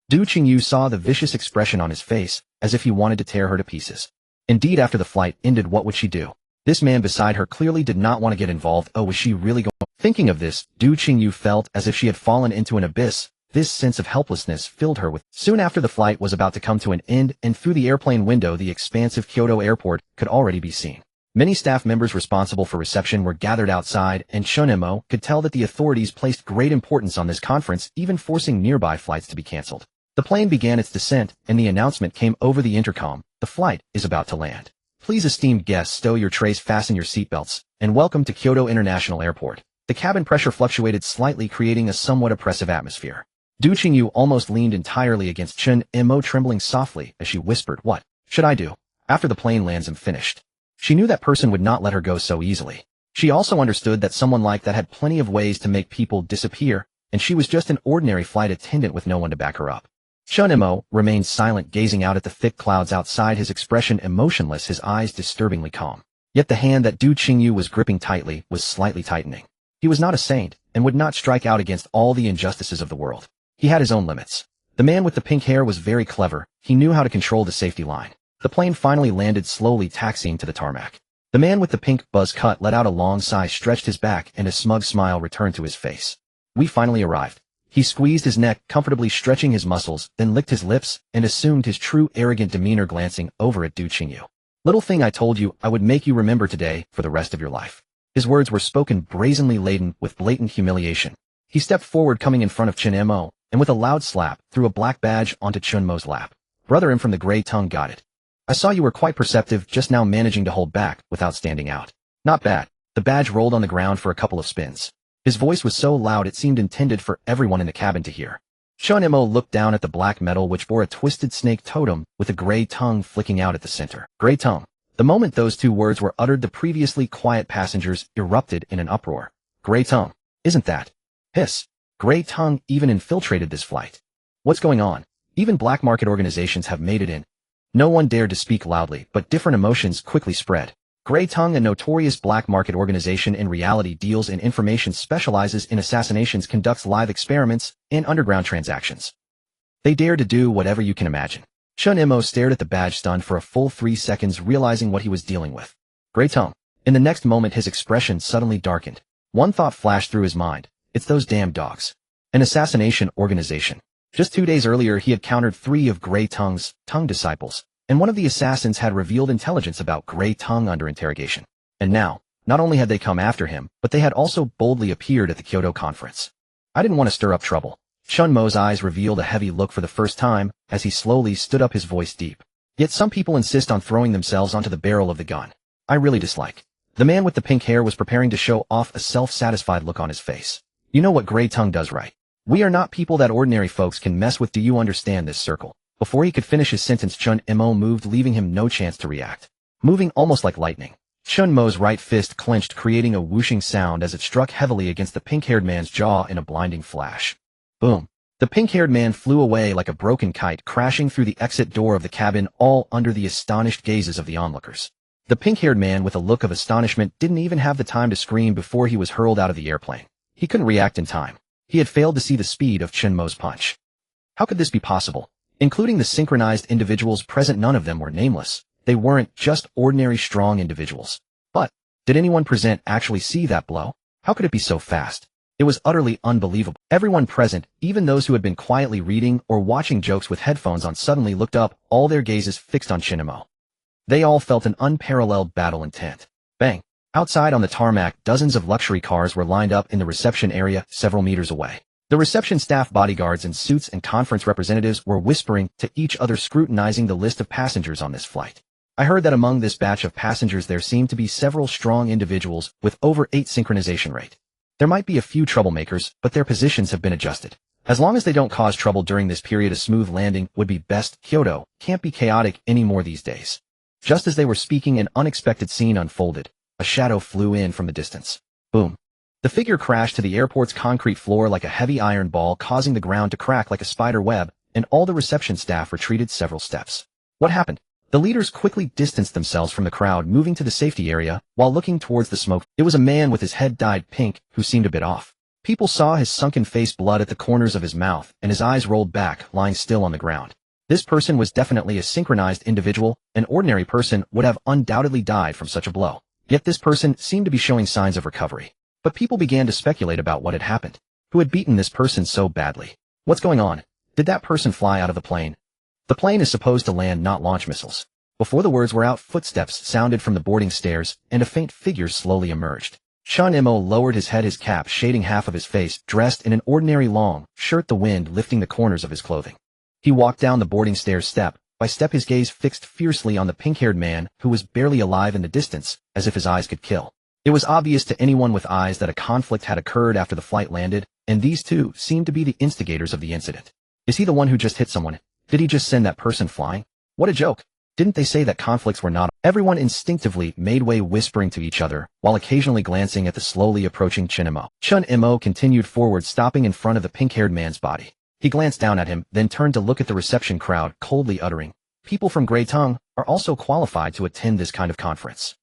Du Qingyu saw the vicious expression on his face, as if he wanted to tear her to pieces. Indeed, after the flight ended, what would she do? This man beside her clearly did not want to get involved. Oh, was she really going? Thinking of this, Du Qingyu felt as if she had fallen into an abyss. This sense of helplessness filled her with. Soon after the flight was about to come to an end, and through the airplane window the expansive Kyoto airport could already be seen. Many staff members responsible for reception were gathered outside, and Chen Mo could tell that the authorities placed great importance on this conference, even forcing nearby flights to be cancelled. The plane began its descent, and the announcement came over the intercom. The flight is about to land. Please, esteemed guests, stow your trays, fasten your seatbelts, and welcome to Kyoto International Airport. The cabin pressure fluctuated slightly, creating a somewhat oppressive atmosphere. Du Qingyu almost leaned entirely against Chen Mo, trembling softly as she whispered, "What should I do after the plane lands and finished?" She knew that person would not let her go so easily. She also understood that someone like that had plenty of ways to make people disappear, and she was just an ordinary flight attendant with no one to back her up. Chen Mo remained silent, gazing out at the thick clouds outside, his expression emotionless, his eyes disturbingly calm. Yet the hand that Du Qingyu was gripping tightly was slightly tightening. He was not a saint, and would not strike out against all the injustices of the world. He had his own limits. The man with the pink hair was very clever. He knew how to control the safety line. The plane finally landed, slowly taxiing to the tarmac. The man with the pink buzz cut let out a long sigh, stretched his back, and a smug smile returned to his face. We finally arrived. He squeezed his neck, comfortably stretching his muscles, then licked his lips, and assumed his true arrogant demeanor, glancing over at Du Qingyu. Little thing, I told you I would make you remember today for the rest of your life. His words were spoken brazenly, laden with blatant humiliation. He stepped forward, coming in front of Chen Mo, and with a loud slap, threw a black badge onto Chen Mo's lap. Brother M from the gray tongue got it. I saw you were quite perceptive, just now managing to hold back without standing out. Not bad. The badge rolled on the ground for a couple of spins. His voice was so loud it seemed intended for everyone in the cabin to hear. Chen Mo looked down at the black metal, which bore a twisted snake totem with a gray tongue flicking out at the center. Gray tongue. The moment those two words were uttered, the previously quiet passengers erupted in an uproar. Gray tongue. Isn't that? Hiss. Gray tongue even infiltrated this flight. What's going on? Even black market organizations have made it in. No one dared to speak loudly, but different emotions quickly spread. Grey Tongue, a notorious black market organization in reality deals in information, specializes in assassinations, conducts live experiments, and underground transactions. They dare to do whatever you can imagine. Chen Mo stared at the badge, stunned for a full 3 seconds, realizing what he was dealing with. Grey Tongue. In the next moment, his expression suddenly darkened. One thought flashed through his mind. It's those damn dogs. An assassination organization. Just 2 days earlier, he had countered 3 of Grey Tongue's disciples, and one of the assassins had revealed intelligence about Grey Tongue under interrogation. And now, not only had they come after him, but they had also boldly appeared at the Kyoto conference. I didn't want to stir up trouble. Chen Mo's eyes revealed a heavy look for the first time as he slowly stood up, his voice deep. Yet some people insist on throwing themselves onto the barrel of the gun. I really dislike. The man with the pink hair was preparing to show off, a self-satisfied look on his face. You know what Grey Tongue does, right? We are not people that ordinary folks can mess with. Do you understand this circle? Before he could finish his sentence, Chen Mo moved, leaving him no chance to react. Moving almost like lightning, Chen Mo's right fist clenched, creating a whooshing sound as it struck heavily against the pink-haired man's jaw in a blinding flash. Boom. The pink-haired man flew away like a broken kite, crashing through the exit door of the cabin, all under the astonished gazes of the onlookers. The pink-haired man, with a look of astonishment, didn't even have the time to scream before he was hurled out of the airplane. He couldn't react in time. He had failed to see the speed of Chen Mo's punch. How could this be possible? Including the synchronized individuals present, none of them were nameless. They weren't just ordinary strong individuals. But did anyone present actually see that blow? How could it be so fast? It was utterly unbelievable. Everyone present, even those who had been quietly reading or watching jokes with headphones on, suddenly looked up, all their gazes fixed on Chen Mo. They all felt an unparalleled battle intent. Bang! Outside on the tarmac, dozens of luxury cars were lined up in the reception area several meters away. The reception staff, bodyguards in suits, and conference representatives were whispering to each other, scrutinizing the list of passengers on this flight. I heard that among this batch of passengers there seemed to be several strong individuals with over 8 synchronization rate. There might be a few troublemakers, but their positions have been adjusted. As long as they don't cause trouble during this period, a smooth landing would be best. Kyoto can't be chaotic anymore these days. Just as they were speaking, an unexpected scene unfolded. A shadow flew in from the distance. Boom. The figure crashed to the airport's concrete floor like a heavy iron ball, causing the ground to crack like a spider web, and all the reception staff retreated several steps. What happened? The leaders quickly distanced themselves from the crowd, moving to the safety area while looking towards the smoke. It was a man with his head dyed pink who seemed a bit off. People saw his sunken face, blood at the corners of his mouth, and his eyes rolled back, lying still on the ground. This person was definitely a synchronized individual. An ordinary person would have undoubtedly died from such a blow. Yet this person seemed to be showing signs of recovery. But people began to speculate about what had happened. Who had beaten this person so badly? What's going on? Did that person fly out of the plane? The plane is supposed to land, not launch missiles. Before the words were out, footsteps sounded from the boarding stairs, and a faint figure slowly emerged. Chen Mo lowered his head, his cap shading half of his face, dressed in an ordinary long shirt, the wind lifting the corners of his clothing. He walked down the boarding stairs step by step, his gaze fixed fiercely on the pink-haired man who was barely alive in the distance, as if his eyes could kill. It was obvious to anyone with eyes that a conflict had occurred after the flight landed, and these two seemed to be the instigators of the incident. Is he the one who just hit someone? Did he just send that person flying? What a joke. Didn't they say that conflicts were not? Everyone instinctively made way, whispering to each other, while occasionally glancing at the slowly approaching Chen Mo. Chen Mo continued forward, stopping in front of the pink-haired man's body. He glanced down at him, then turned to look at the reception crowd, coldly uttering, "People from Grey Tongue are also qualified to attend this kind of conference."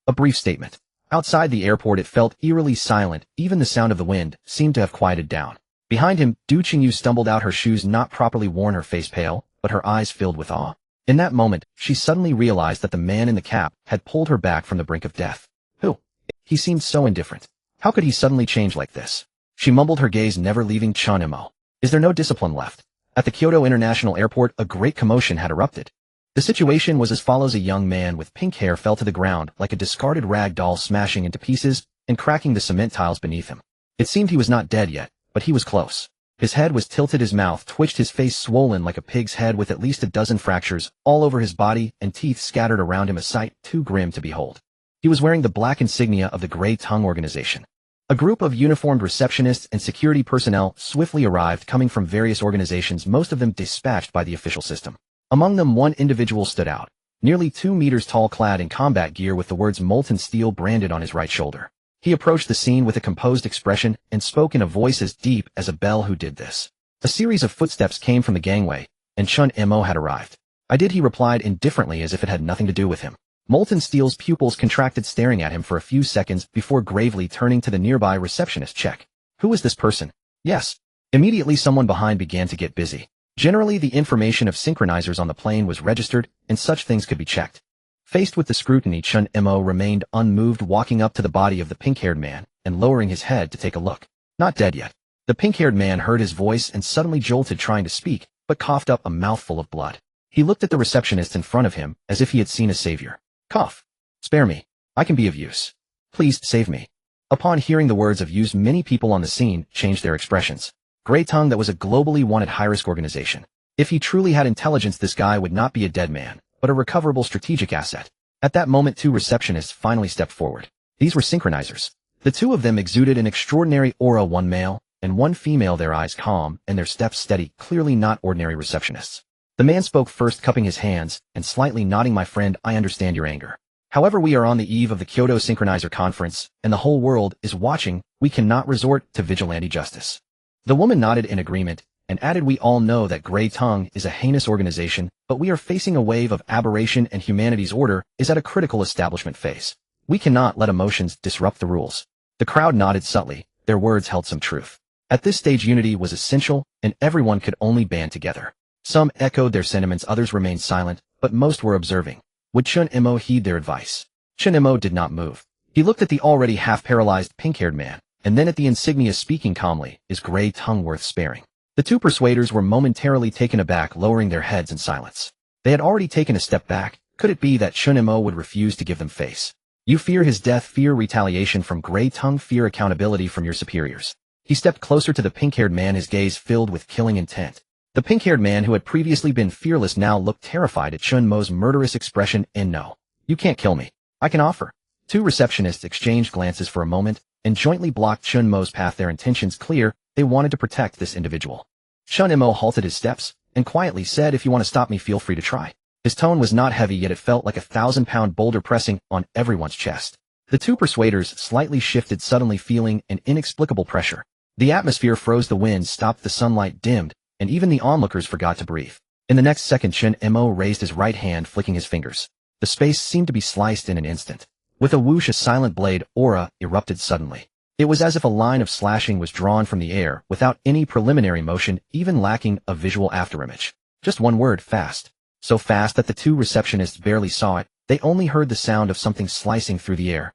A brief statement. Outside the airport it felt eerily silent, even the sound of the wind seemed to have quieted down. Behind him, Du Qingyu stumbled out, her shoes not properly worn, her face pale, but her eyes filled with awe. In that moment, she suddenly realized that the man in the cap had pulled her back from the brink of death. Who? He seemed so indifferent. How could he suddenly change like this? She mumbled, her gaze never leaving Chen Mo. Is there no discipline left? At the Kyoto International Airport, a great commotion had erupted. The situation was as follows: a young man with pink hair fell to the ground like a discarded rag doll, smashing into pieces and cracking the cement tiles beneath him. It seemed he was not dead yet, but he was close. His head was tilted, his mouth twitched, his face swollen like a pig's head, with at least a dozen fractures all over his body and teeth scattered around him, a sight too grim to behold. He was wearing the black insignia of the Grey Tongue organization. A group of uniformed receptionists and security personnel swiftly arrived, coming from various organizations, most of them dispatched by the official system. Among them, one individual stood out, nearly 2 meters tall, clad in combat gear with the words "Molten Steel" branded on his right shoulder. He approached the scene with a composed expression and spoke in a voice as deep as a bell. Who did this? A series of footsteps came from the gangway, and Chen Mo had arrived. I did, he replied indifferently, as if it had nothing to do with him. Molten Steel's pupils contracted, staring at him for a few seconds before gravely turning to the nearby receptionist. Check. Who is this person? Yes. Immediately someone behind began to get busy. Generally, the information of synchronizers on the plane was registered, and such things could be checked. Faced with the scrutiny, Chen Mo remained unmoved, walking up to the body of the pink-haired man and lowering his head to take a look. Not dead yet. The pink-haired man heard his voice and suddenly jolted, trying to speak, but coughed up a mouthful of blood. He looked at the receptionist in front of him as if he had seen a savior. Cough. Spare me. I can be of use. Please save me. Upon hearing the words of use, many people on the scene changed their expressions. Grey Tongue, that was a globally wanted high-risk organization. If he truly had intelligence, this guy would not be a dead man, but a recoverable strategic asset. At that moment, two receptionists finally stepped forward. These were synchronizers. The two of them exuded an extraordinary aura, one male and one female, their eyes calm and their steps steady, clearly not ordinary receptionists. The man spoke first, cupping his hands and slightly nodding. My friend, I understand your anger. However, we are on the eve of the Kyoto Synchronizer Conference, and the whole world is watching. We cannot resort to vigilante justice. The woman nodded in agreement and added, we all know that Grey Tongue is a heinous organization, but we are facing a wave of aberration and humanity's order is at a critical establishment phase. We cannot let emotions disrupt the rules. The crowd nodded subtly. Their words held some truth. At this stage, unity was essential, and everyone could only band together. Some echoed their sentiments, others remained silent, but most were observing. Would Chen Mo heed their advice? Chen Mo did not move. He looked at the already half-paralyzed pink-haired man, and then at the insignia, speaking calmly. Is Grey Tongue worth sparing? The two persuaders were momentarily taken aback, lowering their heads in silence. They had already taken a step back. Could it be that Chen Mo would refuse to give them face? You fear his death, fear retaliation from Grey Tongue, fear accountability from your superiors. He stepped closer to the pink-haired man, his gaze filled with killing intent. The pink-haired man, who had previously been fearless, now looked terrified at Chen Mo's murderous expression. And no, you can't kill me. I can offer. Two receptionists exchanged glances for a moment and jointly blocked Chen Mo's path, their intentions clear. They wanted to protect this individual. Chen Mo halted his steps and quietly said, if you want to stop me, feel free to try. His tone was not heavy, yet it felt like a 1,000-pound boulder pressing on everyone's chest. The two persuaders slightly shifted, suddenly feeling an inexplicable pressure. The atmosphere froze, the wind stopped, the sunlight dimmed, and even the onlookers forgot to breathe. In the next second, Chen Mo raised his right hand, flicking his fingers. The space seemed to be sliced in an instant. With a whoosh, a silent blade aura erupted suddenly. It was as if a line of slashing was drawn from the air, without any preliminary motion, even lacking a visual afterimage. Just one word: fast. So fast that the two receptionists barely saw it. They only heard the sound of something slicing through the air.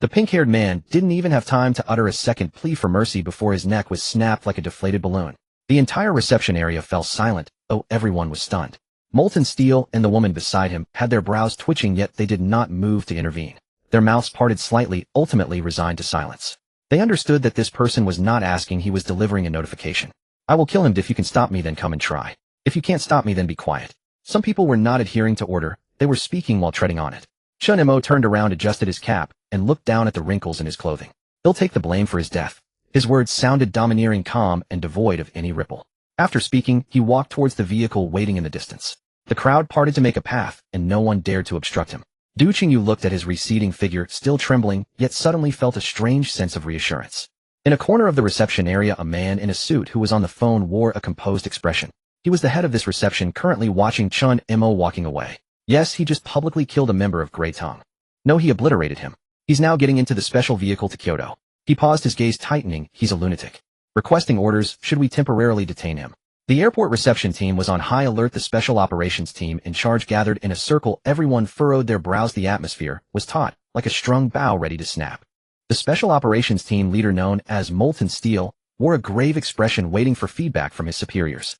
The pink-haired man didn't even have time to utter a second plea for mercy before his neck was snapped like a deflated balloon. The entire reception area fell silent. Oh, everyone was stunned. Molten Steel and the woman beside him had their brows twitching, yet they did not move to intervene. Their mouths parted slightly, ultimately resigned to silence. They understood that this person was not asking, he was delivering a notification. I will kill him if you can stop me, then come and try. If you can't stop me, then be quiet. Some people were not adhering to order. They were speaking while treading on it. Chen Mo turned around, adjusted his cap, and looked down at the wrinkles in his clothing. He'll take the blame for his death. His words sounded domineering, calm, and devoid of any ripple. After speaking, he walked towards the vehicle waiting in the distance. The crowd parted to make a path, and no one dared to obstruct him. Du Qingyu looked at his receding figure, still trembling, yet suddenly felt a strange sense of reassurance. In a corner of the reception area, a man in a suit who was on the phone wore a composed expression. He was the head of this reception, currently watching Chen Mo walking away. Yes, he just publicly killed a member of Grey Tongue. No, he obliterated him. He's now getting into the special vehicle to Kyoto. He paused, his gaze tightening. He's a lunatic. Requesting orders, should we temporarily detain him? The airport reception team was on high alert. The special operations team in charge gathered in a circle. Everyone furrowed their brows. The atmosphere was taut, like a strung bow ready to snap. The special operations team leader, known as Molten Steel, wore a grave expression, waiting for feedback from his superiors.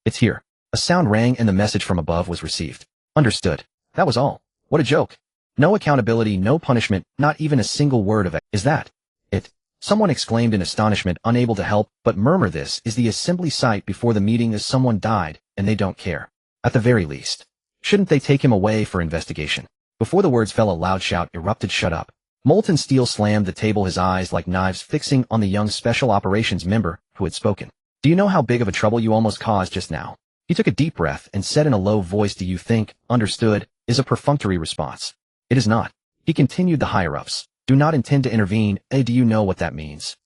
It's here. A sound rang and the message from above was received. Understood. That was all. What a joke. No accountability, no punishment, not even a single word of it. Is that it? Someone exclaimed in astonishment, unable to help but murmur, this is the assembly site before the meeting. As someone died, and they don't care. At the very least, shouldn't they take him away for investigation? Before the words fell, a loud shout erupted. Shut up. Molten Steel slammed the table, his eyes like knives fixing on the young special operations member who had spoken. Do you know how big of a trouble you almost caused just now? He took a deep breath and said in a low voice, do you think understood is a perfunctory response? It is not. He continued, the higher-ups do not intend to intervene. Do you know what that means?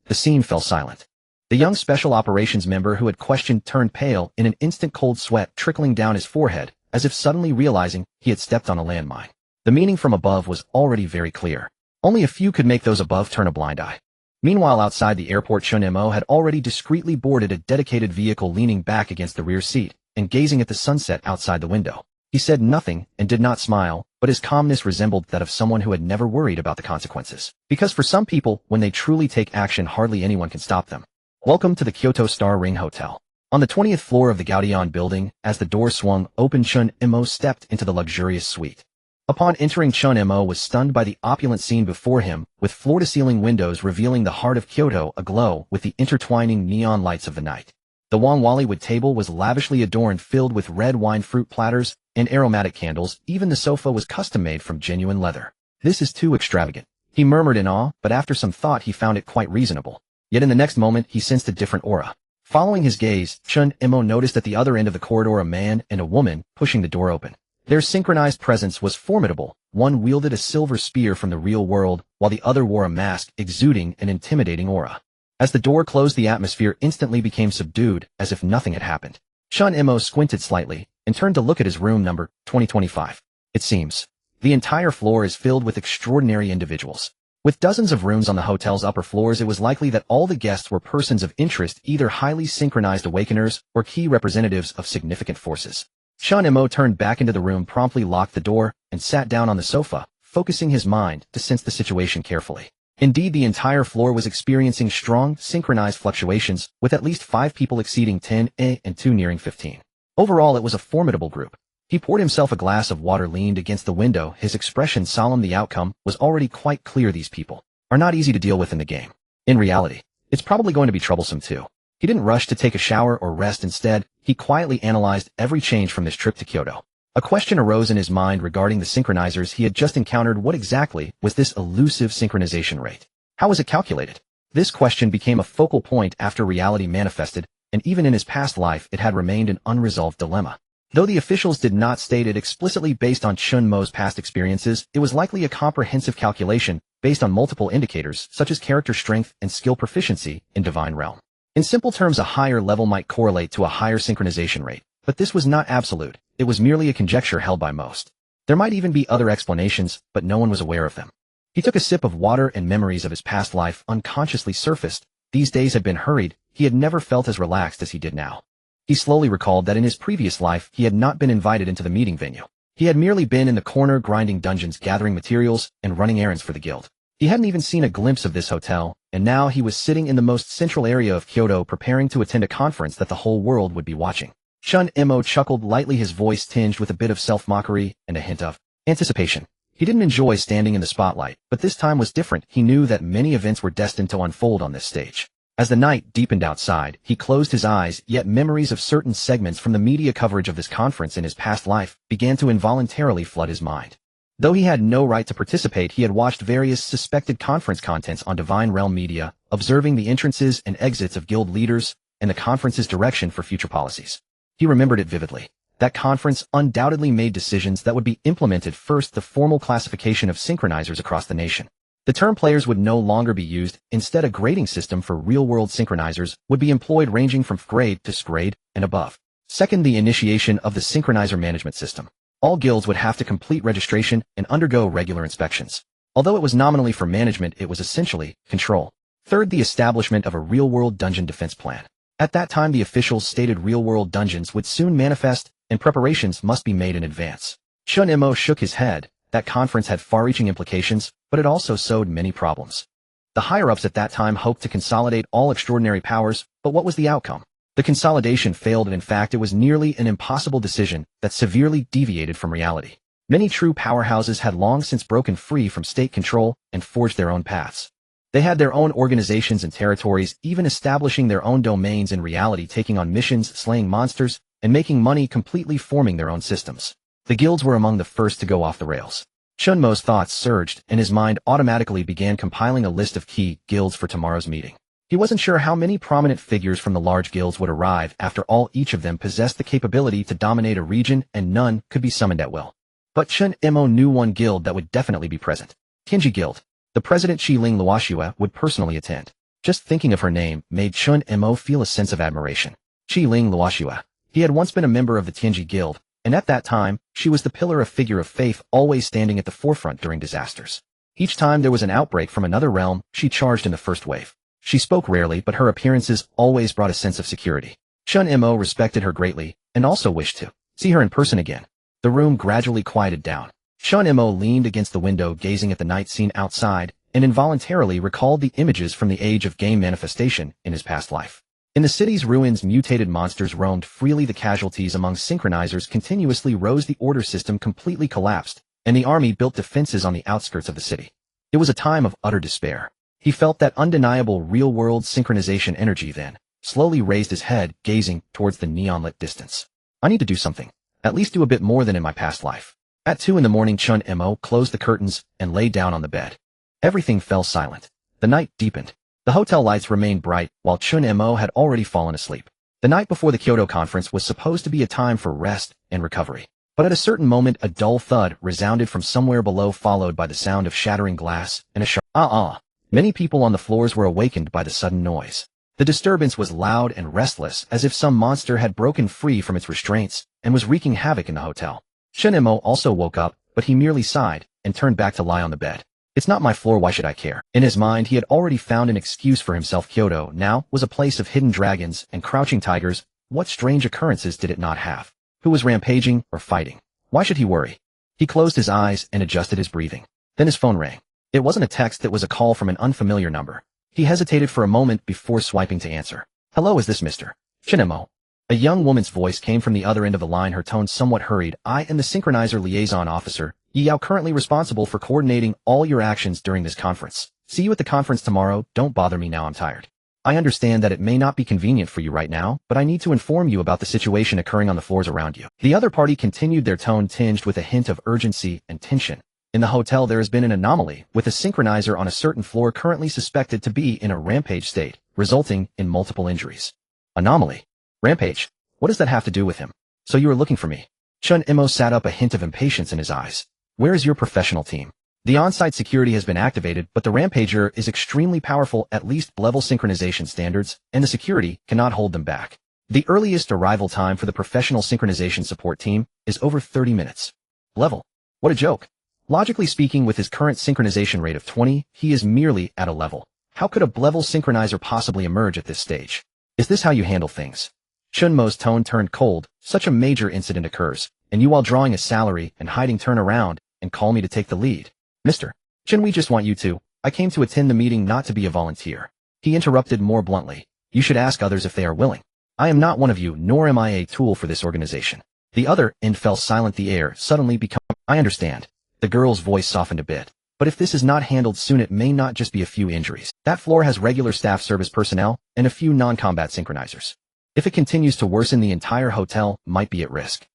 The scene fell silent. The young special operations member who had questioned turned pale, in an instant, cold sweat trickling down his forehead, as if suddenly realizing he had stepped on a landmine. The meaning from above was already very clear. Only a few could make those above turn a blind eye. Meanwhile, outside the airport, Chen Mo had already discreetly boarded a dedicated vehicle, leaning back against the rear seat and gazing at the sunset outside the window. He said nothing and did not smile, but his calmness resembled that of someone who had never worried about the consequences. Because for some people, when they truly take action, hardly anyone can stop them. Welcome to the Kyoto Star Ring Hotel. On the 20th floor of the Gaudion building, as the door swung open, Chen Mo stepped into the luxurious suite. Upon entering, Chen Mo was stunned by the opulent scene before him, with floor-to-ceiling windows revealing the heart of Kyoto aglow with the intertwining neon lights of the night. The Wangwali wood table was lavishly adorned, filled with red wine fruit platters and aromatic candles. Even the sofa was custom-made from genuine leather. This is too extravagant, he murmured in awe, but after some thought he found it quite reasonable. Yet in the next moment he sensed a different aura. Following his gaze, Chen Mo noticed at the other end of the corridor a man and a woman pushing the door open. Their synchronized presence was formidable. One wielded a silver spear from the real world, while the other wore a mask exuding an intimidating aura. As the door closed, the atmosphere instantly became subdued, as if nothing had happened. Chen Mo squinted slightly and turned to look at his room number 2025. It seems the entire floor is filled with extraordinary individuals. With dozens of rooms on the hotel's upper floors, it was likely that all the guests were persons of interest, either highly synchronized awakeners or key representatives of significant forces. Chen Mo turned back into the room, promptly locked the door, and sat down on the sofa, focusing his mind to sense the situation carefully. Indeed, the entire floor was experiencing strong, synchronized fluctuations, with at least 5 people exceeding 10 and 2 nearing 15. Overall, it was a formidable group. He poured himself a glass of water, leaned against the window, his expression solemn. The outcome was already quite clear. These people are not easy to deal with in the game. In reality, it's probably going to be troublesome too. He didn't rush to take a shower or rest. Instead, he quietly analyzed every change from this trip to Kyoto. A question arose in his mind regarding the synchronizers he had just encountered. What exactly was this elusive synchronization rate? How was it calculated? This question became a focal point after reality manifested, and even in his past life it had remained an unresolved dilemma. Though the officials did not state it explicitly, based on Chen Mo's past experiences, it was likely a comprehensive calculation based on multiple indicators such as character strength and skill proficiency in Divine Realm. In simple terms, a higher level might correlate to a higher synchronization rate, but this was not absolute. It was merely a conjecture held by most. There might even be other explanations, but no one was aware of them. He took a sip of water, and memories of his past life unconsciously surfaced. These days had been hurried. He had never felt as relaxed as he did now. He slowly recalled that in his previous life he had not been invited into the meeting venue. He had merely been in the corner grinding dungeons, gathering materials, and running errands for the guild. He hadn't even seen a glimpse of this hotel, and now he was sitting in the most central area of Kyoto, preparing to attend a conference that the whole world would be watching. Chen Mo chuckled lightly, his voice tinged with a bit of self-mockery and a hint of anticipation. He didn't enjoy standing in the spotlight, but this time was different. He knew that many events were destined to unfold on this stage. As the night deepened outside, he closed his eyes, yet memories of certain segments from the media coverage of this conference in his past life began to involuntarily flood his mind. Though he had no right to participate, he had watched various suspected conference contents on Divine Realm media, observing the entrances and exits of guild leaders and the conference's direction for future policies. He remembered it vividly. That conference undoubtedly made decisions that would be implemented. First, the formal classification of synchronizers across the nation. The term players would no longer be used. Instead, a grading system for real-world synchronizers would be employed, ranging from grade to grade and above. Second, the initiation of the synchronizer management system. All guilds would have to complete registration and undergo regular inspections. Although it was nominally for management, it was essentially control. Third, the establishment of a real-world dungeon defense plan. At that time, the officials stated real-world dungeons would soon manifest, and preparations must be made in advance. Chen Mo shook his head. That conference had far-reaching implications, but it also sowed many problems. The higher-ups at that time hoped to consolidate all extraordinary powers, but what was the outcome? The consolidation failed, and in fact it was nearly an impossible decision that severely deviated from reality. Many true powerhouses had long since broken free from state control and forged their own paths. They had their own organizations and territories, even establishing their own domains in reality, taking on missions, slaying monsters, and making money, completely forming their own systems. The guilds were among the first to go off the rails. Chen Mo's thoughts surged, and his mind automatically began compiling a list of key guilds for tomorrow's meeting. He wasn't sure how many prominent figures from the large guilds would arrive. After all, each of them possessed the capability to dominate a region, and none could be summoned at will. But Chen Mo knew one guild that would definitely be present. Tianji Guild. The president Qiling Luoxue would personally attend. Just thinking of her name made Chen Mo feel a sense of admiration. Qiling Luoxue. He had once been a member of the Tianji Guild, and at that time, she was the pillar of figure of faith always standing at the forefront during disasters. Each time there was an outbreak from another realm, she charged in the first wave. She spoke rarely, but her appearances always brought a sense of security. Chen Mo respected her greatly, and also wished to see her in person again. The room gradually quieted down. Chen Mo leaned against the window gazing at the night scene outside, and involuntarily recalled the images from the age of game manifestation in his past life. In the city's ruins, mutated monsters roamed freely. The casualties among synchronizers continuously rose. The order system completely collapsed, and the army built defenses on the outskirts of the city. It was a time of utter despair. He felt that undeniable real-world synchronization energy then, slowly raised his head, gazing towards the neon-lit distance. I need to do something. At least do a bit more than in my past life. At 2 in the morning, Chen Mo closed the curtains and lay down on the bed. Everything fell silent. The night deepened. The hotel lights remained bright, while Chen Mo had already fallen asleep. The night before the Kyoto conference was supposed to be a time for rest and recovery. But at a certain moment, a dull thud resounded from somewhere below, followed by the sound of shattering glass and a sharp Many people on the floors were awakened by the sudden noise. The disturbance was loud and restless, as if some monster had broken free from its restraints and was wreaking havoc in the hotel. Chen Mo also woke up, but he merely sighed and turned back to lie on the bed. It's not my floor, why should I care? In his mind, he had already found an excuse for himself. Kyoto now was a place of hidden dragons and crouching tigers. What strange occurrences did it not have? Who was rampaging or fighting? Why should he worry? He closed his eyes and adjusted his breathing. Then his phone rang. It wasn't a text, it was a call from an unfamiliar number. He hesitated for a moment before swiping to answer. Hello, is this Mr. Chen Mo? A young woman's voice came from the other end of the line, her tone somewhat hurried. I am the Synchronizer Liaison Officer, Yao, currently responsible for coordinating all your actions during this conference. See you at the conference tomorrow. Don't bother me now, I'm tired. I understand that it may not be convenient for you right now, but I need to inform you about the situation occurring on the floors around you. The other party continued, their tone tinged with a hint of urgency and tension. In the hotel, there has been an anomaly, with a synchronizer on a certain floor currently suspected to be in a rampage state, resulting in multiple injuries. Anomaly? Rampage? What does that have to do with him? So you are looking for me? Chen Mo sat up, a hint of impatience in his eyes. Where is your professional team? The on-site security has been activated, but the Rampager is extremely powerful, at least level synchronization standards, and the security cannot hold them back. The earliest arrival time for the professional synchronization support team is over 30 minutes. Level? What a joke. Logically speaking, with his current synchronization rate of 20, he is merely at a level. How could a level synchronizer possibly emerge at this stage? Is this how you handle things? Chen Mo's tone turned cold. Such a major incident occurs, and you, while drawing a salary and hiding, turn around and call me to take the lead. Mr. Chen, we just want you to. I came to attend the meeting, not to be a volunteer. He interrupted more bluntly. You should ask others if they are willing. I am not one of you, nor am I a tool for this organization. The other end fell silent. The air suddenly became. I understand. The girl's voice softened a bit. But if this is not handled soon, it may not just be a few injuries. That floor has regular staff service personnel and a few non-combat synchronizers. If it continues to worsen, the entire hotel might be at risk.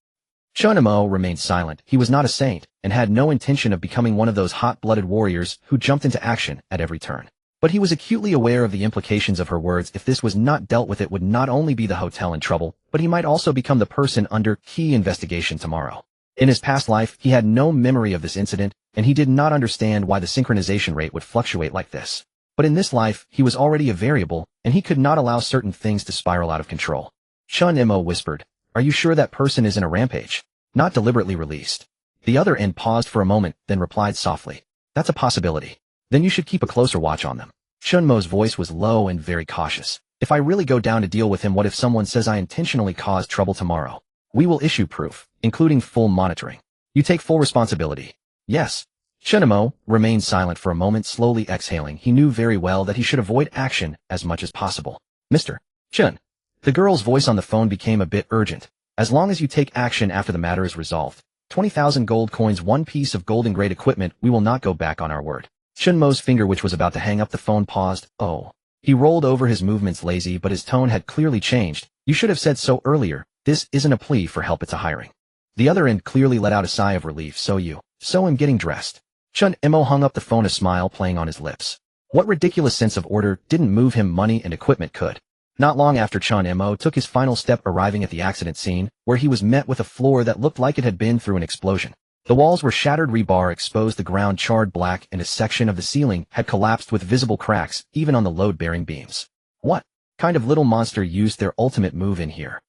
Chen Mo remained silent. He was not a saint, and had no intention of becoming one of those hot-blooded warriors who jumped into action at every turn. But he was acutely aware of the implications of her words. If this was not dealt with, it would not only be the hotel in trouble, but he might also become the person under key investigation tomorrow. In his past life, he had no memory of this incident, and he did not understand why the synchronization rate would fluctuate like this. But in this life, he was already a variable, and he could not allow certain things to spiral out of control. Chen Mo whispered, Are you sure that person is in a rampage? Not deliberately released. The other end paused for a moment, then replied softly. That's a possibility. Then you should keep a closer watch on them. Chen Mo's voice was low and very cautious. If I really go down to deal with him, what if someone says I intentionally caused trouble tomorrow? We will issue proof, including full monitoring. You take full responsibility. Yes. Chen Mo remained silent for a moment, slowly exhaling. He knew very well that he should avoid action as much as possible. Mr. Chen. The girl's voice on the phone became a bit urgent. As long as you take action after the matter is resolved. 20,000 gold coins, one piece of golden grade equipment, we will not go back on our word. Chen Mo's finger, which was about to hang up the phone, paused. Oh. He rolled over, his movements lazy, but his tone had clearly changed. You should have said so earlier. This isn't a plea for help, it's a hiring. The other end clearly let out a sigh of relief. So I'm getting dressed. Chen Mo hung up the phone, a smile playing on his lips. What ridiculous sense of order didn't move him? Money and equipment could. Not long after Chen Mo took his final step, arriving at the accident scene, where he was met with a floor that looked like it had been through an explosion. The walls were shattered, rebar exposed, the ground charred black, and a section of the ceiling had collapsed with visible cracks, even on the load-bearing beams. What kind of little monster used their ultimate move in here?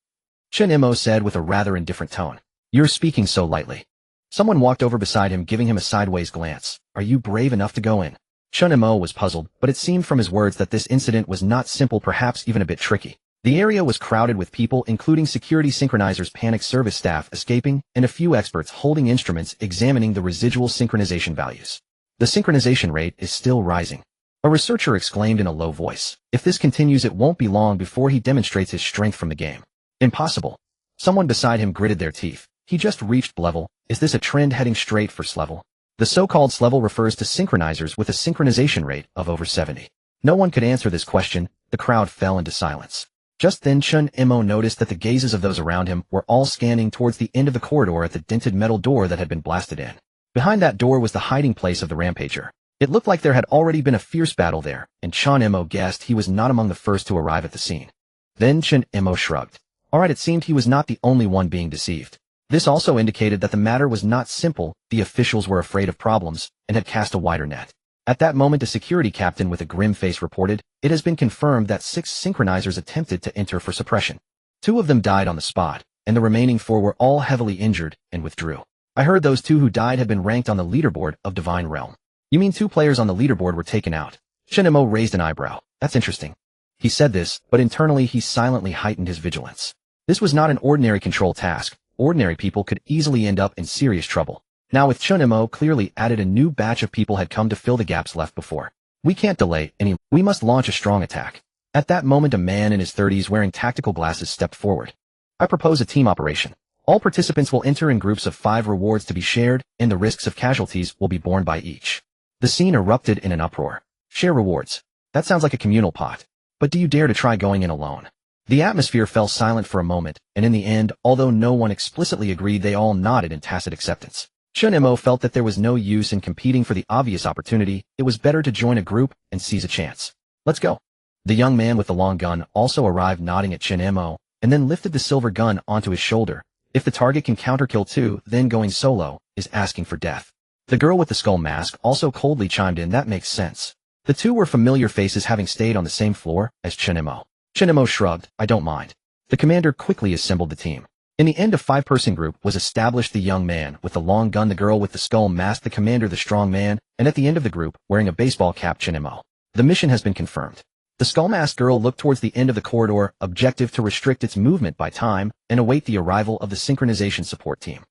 Chen Mo said with a rather indifferent tone. You're speaking so lightly. Someone walked over beside him, giving him a sideways glance. Are you brave enough to go in? Chen Mo was puzzled, but it seemed from his words that this incident was not simple, perhaps even a bit tricky. The area was crowded with people, including security synchronizers, panic service staff escaping, and a few experts holding instruments examining the residual synchronization values. The synchronization rate is still rising. A researcher exclaimed in a low voice. If this continues, it won't be long before he demonstrates his strength from the game. Impossible. Someone beside him gritted their teeth. He just reached level. Is this a trend heading straight for S-level? The so-called S-level refers to synchronizers with a synchronization rate of over 70. No one could answer this question. The crowd fell into silence. Just then Chen Mo noticed that the gazes of those around him were all scanning towards the end of the corridor at the dented metal door that had been blasted in. Behind that door was the hiding place of the rampager. It looked like there had already been a fierce battle there, and Chen Mo guessed he was not among the first to arrive at the scene. Then Chen Mo shrugged. Alright, it seemed he was not the only one being deceived. This also indicated that the matter was not simple. The officials were afraid of problems and had cast a wider net. At that moment, a security captain with a grim face reported, "It has been confirmed that 6 synchronizers attempted to enter for suppression. 2 of them died on the spot, and the remaining 4 were all heavily injured and withdrew. I heard those 2 who died had been ranked on the leaderboard of Divine Realm." You mean 2 players on the leaderboard were taken out? Chen Mo raised an eyebrow. That's interesting. He said this, but internally he silently heightened his vigilance. This was not an ordinary control task. Ordinary people could easily end up in serious trouble. Now with Chen Mo clearly added, a new batch of people had come to fill the gaps left before. We can't delay any. We must launch a strong attack. At that moment, a man in his 30s wearing tactical glasses stepped forward. I propose a team operation. All participants will enter in groups of 5, rewards to be shared, and the risks of casualties will be borne by each. The scene erupted in an uproar. Share rewards. That sounds like a communal pot. But do you dare to try going in alone? The atmosphere fell silent for a moment, and in the end, although no one explicitly agreed, they all nodded in tacit acceptance. Chen Mo felt that there was no use in competing for the obvious opportunity. It was better to join a group and seize a chance. Let's go. The young man with the long gun also arrived, nodding at Chen Mo, and then lifted the silver gun onto his shoulder. If the target can counterkill too, then going solo is asking for death. The girl with the skull mask also coldly chimed in. That makes sense. The 2 were familiar faces, having stayed on the same floor as Chen Mo. Chen Mo shrugged. I don't mind. The commander quickly assembled the team. In the end, a 5-person group was established: the young man with the long gun, the girl with the skull mask, the commander, the strong man, and at the end of the group, wearing a baseball cap, Chen Mo. The mission has been confirmed. The skull mask girl looked towards the end of the corridor, objective to restrict its movement by time and await the arrival of the synchronization support team.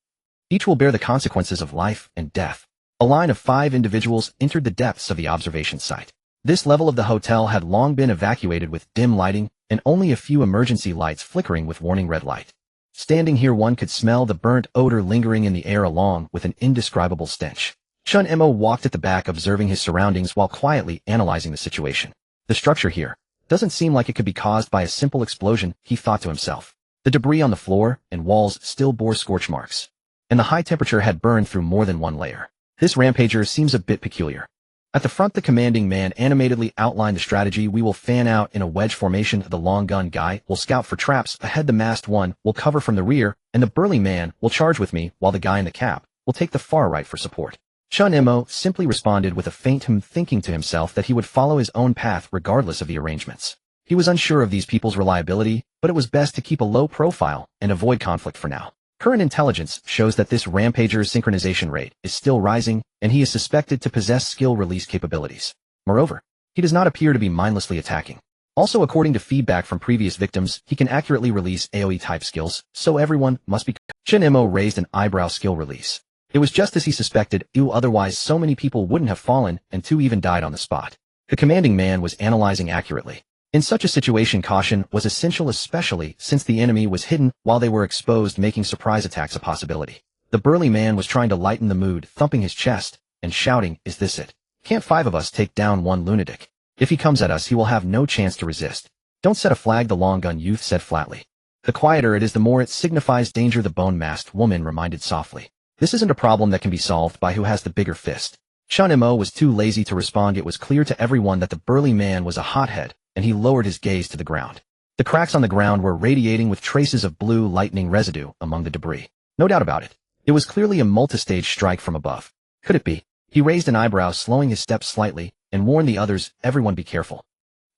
Each will bear the consequences of life and death. A line of 5 individuals entered the depths of the observation site. This level of the hotel had long been evacuated with dim lighting and only a few emergency lights flickering with warning red light. Standing here, one could smell the burnt odor lingering in the air along with an indescribable stench. Chen Mo walked at the back, observing his surroundings while quietly analyzing the situation. The structure here doesn't seem like it could be caused by a simple explosion, he thought to himself. The debris on the floor and walls still bore scorch marks, and the high temperature had burned through more than one layer. This rampager seems a bit peculiar. At the front, the commanding man animatedly outlined the strategy. We will fan out in a wedge formation. The long gun guy will scout for traps ahead. The masked one will cover from the rear, and the burly man will charge with me, while the guy in the cap will take the far right for support. Chen Mo simply responded with a faint hum, thinking to himself that he would follow his own path regardless of the arrangements. He was unsure of these people's reliability, but it was best to keep a low profile and avoid conflict for now. Current intelligence shows that this rampager's synchronization rate is still rising, and he is suspected to possess skill release capabilities. Moreover, he does not appear to be mindlessly attacking. Also, according to feedback from previous victims, he can accurately release AoE-type skills, so everyone must be... Chen Mo raised an eyebrow. Skill release. It was just as he suspected. Otherwise so many people wouldn't have fallen, and 2 even died on the spot. The commanding man was analyzing accurately. In such a situation, caution was essential, especially since the enemy was hidden while they were exposed, making surprise attacks a possibility. The burly man was trying to lighten the mood, thumping his chest and shouting, "Is this it? Can't 5 of us take down one lunatic? If he comes at us, he will have no chance to resist." "Don't set a flag," the long gun youth said flatly. "The quieter it is, the more it signifies danger," the bone-masked woman reminded softly. "This isn't a problem that can be solved by who has the bigger fist." Chen Mo was too lazy to respond. It was clear to everyone that the burly man was a hothead, and he lowered his gaze to the ground. The cracks on the ground were radiating with traces of blue lightning residue among the debris. No doubt about it. It was clearly a multi-stage strike from above. Could it be? He raised an eyebrow, slowing his steps slightly, and warned the others, "Everyone be careful."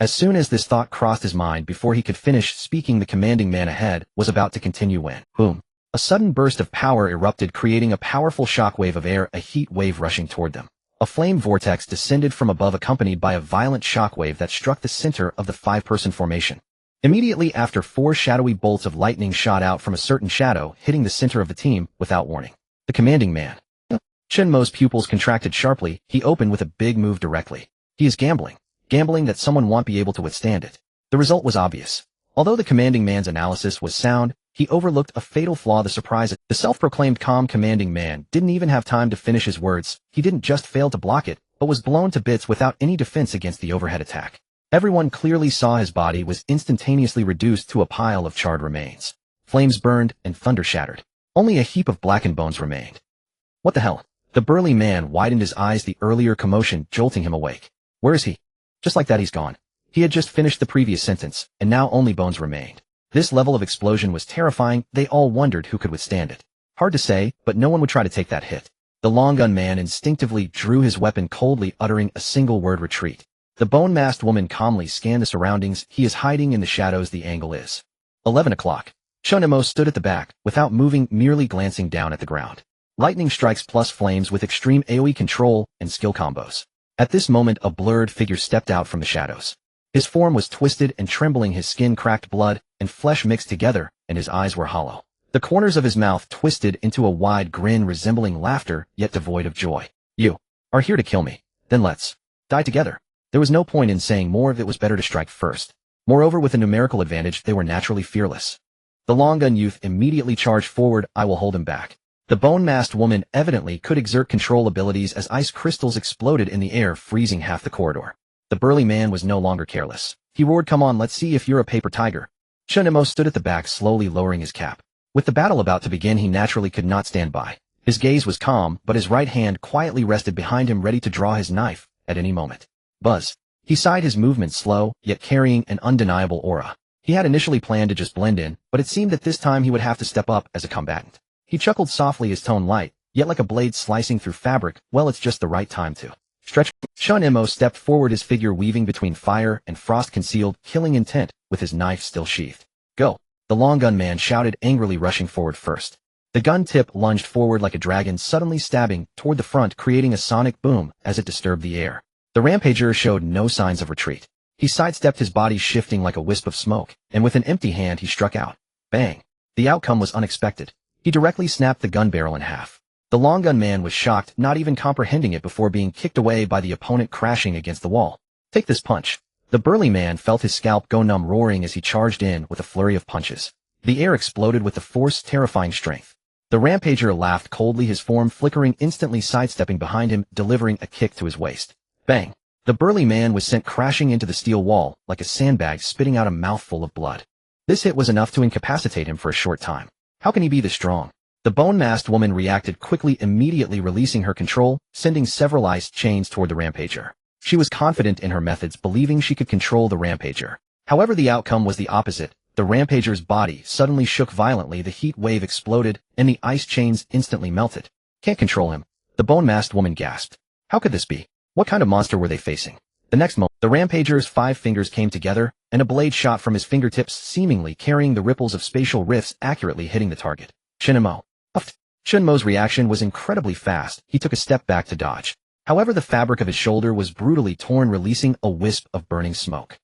As soon as this thought crossed his mind, before he could finish speaking, the commanding man ahead was about to continue when, boom, A sudden burst of power erupted, creating a powerful shockwave of air, a heat wave rushing toward them. A flame vortex descended from above, accompanied by a violent shockwave that struck the center of the five-person formation. Immediately after, 4 shadowy bolts of lightning shot out from a certain shadow, hitting the center of the team without warning. The commanding man. Chen Mo's pupils contracted sharply. He opened with a big move directly. He is gambling. Gambling that someone won't be able to withstand it. The result was obvious. Although the commanding man's analysis was sound, he overlooked a fatal flaw. The self-proclaimed calm commanding man didn't even have time to finish his words. He didn't just fail to block it, but was blown to bits without any defense against the overhead attack. Everyone clearly saw his body was instantaneously reduced to a pile of charred remains. Flames burned and thunder shattered. Only a heap of blackened bones remained. What the hell? The burly man widened his eyes, the earlier commotion jolting him awake. Where is he? Just like that, he's gone. He had just finished the previous sentence, and now only bones remained. This level of explosion was terrifying. They all wondered who could withstand it. Hard to say, but no one would try to take that hit. The long gun man instinctively drew his weapon, coldly uttering a single word: retreat. The bone-masked woman calmly scanned the surroundings. He is hiding in the shadows. The angle is 11 o'clock. Chen Mo stood at the back, without moving, merely glancing down at the ground. Lightning strikes plus flames with extreme AoE control and skill combos. At this moment, a blurred figure stepped out from the shadows. His form was twisted and trembling, his skin cracked, blood and flesh mixed together, and his eyes were hollow. The corners of his mouth twisted into a wide grin resembling laughter, yet devoid of joy. You are here to kill me. Then let's die together. There was no point in saying more. It was better to strike first. Moreover, with a numerical advantage, they were naturally fearless. The long gun youth immediately charged forward. I will hold him back. The bone-masked woman evidently could exert control abilities as ice crystals exploded in the air, freezing half the corridor. The burly man was no longer careless. He roared, "Come on, let's see if you're a paper tiger." Chen Mo stood at the back, slowly lowering his cap. With the battle about to begin, he naturally could not stand by. His gaze was calm, but his right hand quietly rested behind him, ready to draw his knife at any moment. Buzz. He sighed, his movements slow, yet carrying an undeniable aura. He had initially planned to just blend in, but it seemed that this time he would have to step up as a combatant. He chuckled softly, his tone light, yet like a blade slicing through fabric. Well, it's just the right time to stretch. Chen Mo stepped forward, his figure weaving between fire and frost, concealed, killing intent, with his knife still sheathed. Go! The long gun man shouted, angrily rushing forward first. The gun tip lunged forward like a dragon, suddenly stabbing toward the front, creating a sonic boom as it disturbed the air. The rampager showed no signs of retreat. He sidestepped, his body shifting like a wisp of smoke, and with an empty hand he struck out. Bang! The outcome was unexpected. He directly snapped the gun barrel in half. The long gun man was shocked, not even comprehending it before being kicked away by the opponent, crashing against the wall. Take this punch. The burly man felt his scalp go numb, roaring as he charged in with a flurry of punches. The air exploded with the force, terrifying strength. The rampager laughed coldly, his form flickering, instantly sidestepping behind him, delivering a kick to his waist. Bang! The burly man was sent crashing into the steel wall like a sandbag, spitting out a mouthful of blood. This hit was enough to incapacitate him for a short time. How can he be this strong? The bone-masked woman reacted quickly, immediately releasing her control, sending several ice chains toward the rampager. She was confident in her methods, believing she could control the rampager. However, the outcome was the opposite. The rampager's body suddenly shook violently, the heat wave exploded, and the ice chains instantly melted. Can't control him. The bone-masked woman gasped. How could this be? What kind of monster were they facing? The next moment, the rampager's 5 fingers came together, and a blade shot from his fingertips, seemingly carrying the ripples of spatial rifts, accurately hitting the target. Chen Mo. Chen Mo's reaction was incredibly fast. He took a step back to dodge. However, the fabric of his shoulder was brutally torn, releasing a wisp of burning smoke.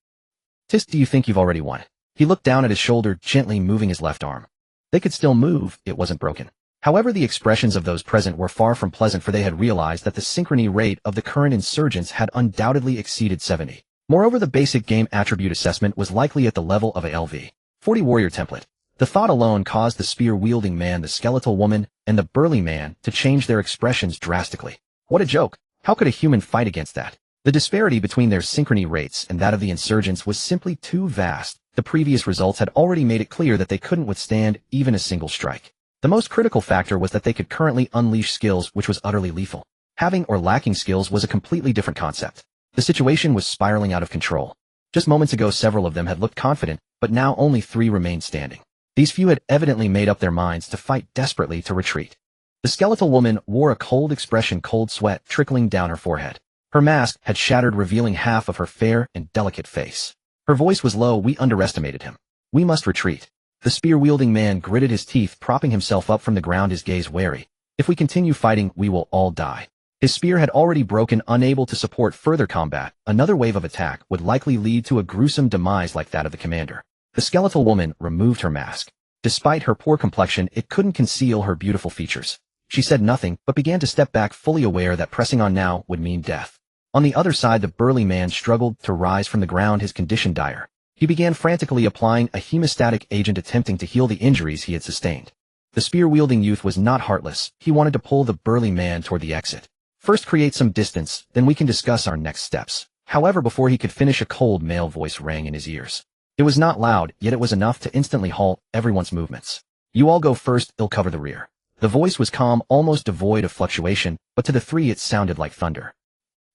Tisk, do you think you've already won? He looked down at his shoulder, gently moving his left arm. They could still move, it wasn't broken. However, the expressions of those present were far from pleasant, for they had realized that the synchrony rate of the current insurgents had undoubtedly exceeded 70. Moreover, the basic game attribute assessment was likely at the level of a LV-40 warrior template. The thought alone caused the spear-wielding man, the skeletal woman, and the burly man to change their expressions drastically. What a joke! How could a human fight against that? The disparity between their synchrony rates and that of the insurgents was simply too vast. The previous results had already made it clear that they couldn't withstand even a single strike. The most critical factor was that they could currently unleash skills, which was utterly lethal. Having or lacking skills was a completely different concept. The situation was spiraling out of control. Just moments ago, several of them had looked confident, but now only 3 remained standing. These few had evidently made up their minds to fight desperately to retreat. The skeletal woman wore a cold expression, cold sweat trickling down her forehead. Her mask had shattered, revealing half of her fair and delicate face. Her voice was low. We underestimated him. We must retreat. The spear-wielding man gritted his teeth, propping himself up from the ground, his gaze wary. If we continue fighting, we will all die. His spear had already broken, unable to support further combat. Another wave of attack would likely lead to a gruesome demise like that of the commander. The skeletal woman removed her mask. Despite her poor complexion, it couldn't conceal her beautiful features. She said nothing, but began to step back, fully aware that pressing on now would mean death. On the other side, the burly man struggled to rise from the ground, his condition dire. He began frantically applying a hemostatic agent, attempting to heal the injuries he had sustained. The spear-wielding youth was not heartless. He wanted to pull the burly man toward the exit. First create some distance, then we can discuss our next steps. However, before he could finish, a cold male voice rang in his ears. It was not loud, yet it was enough to instantly halt everyone's movements. You all go first, I'll cover the rear. The voice was calm, almost devoid of fluctuation, but to the three it sounded like thunder.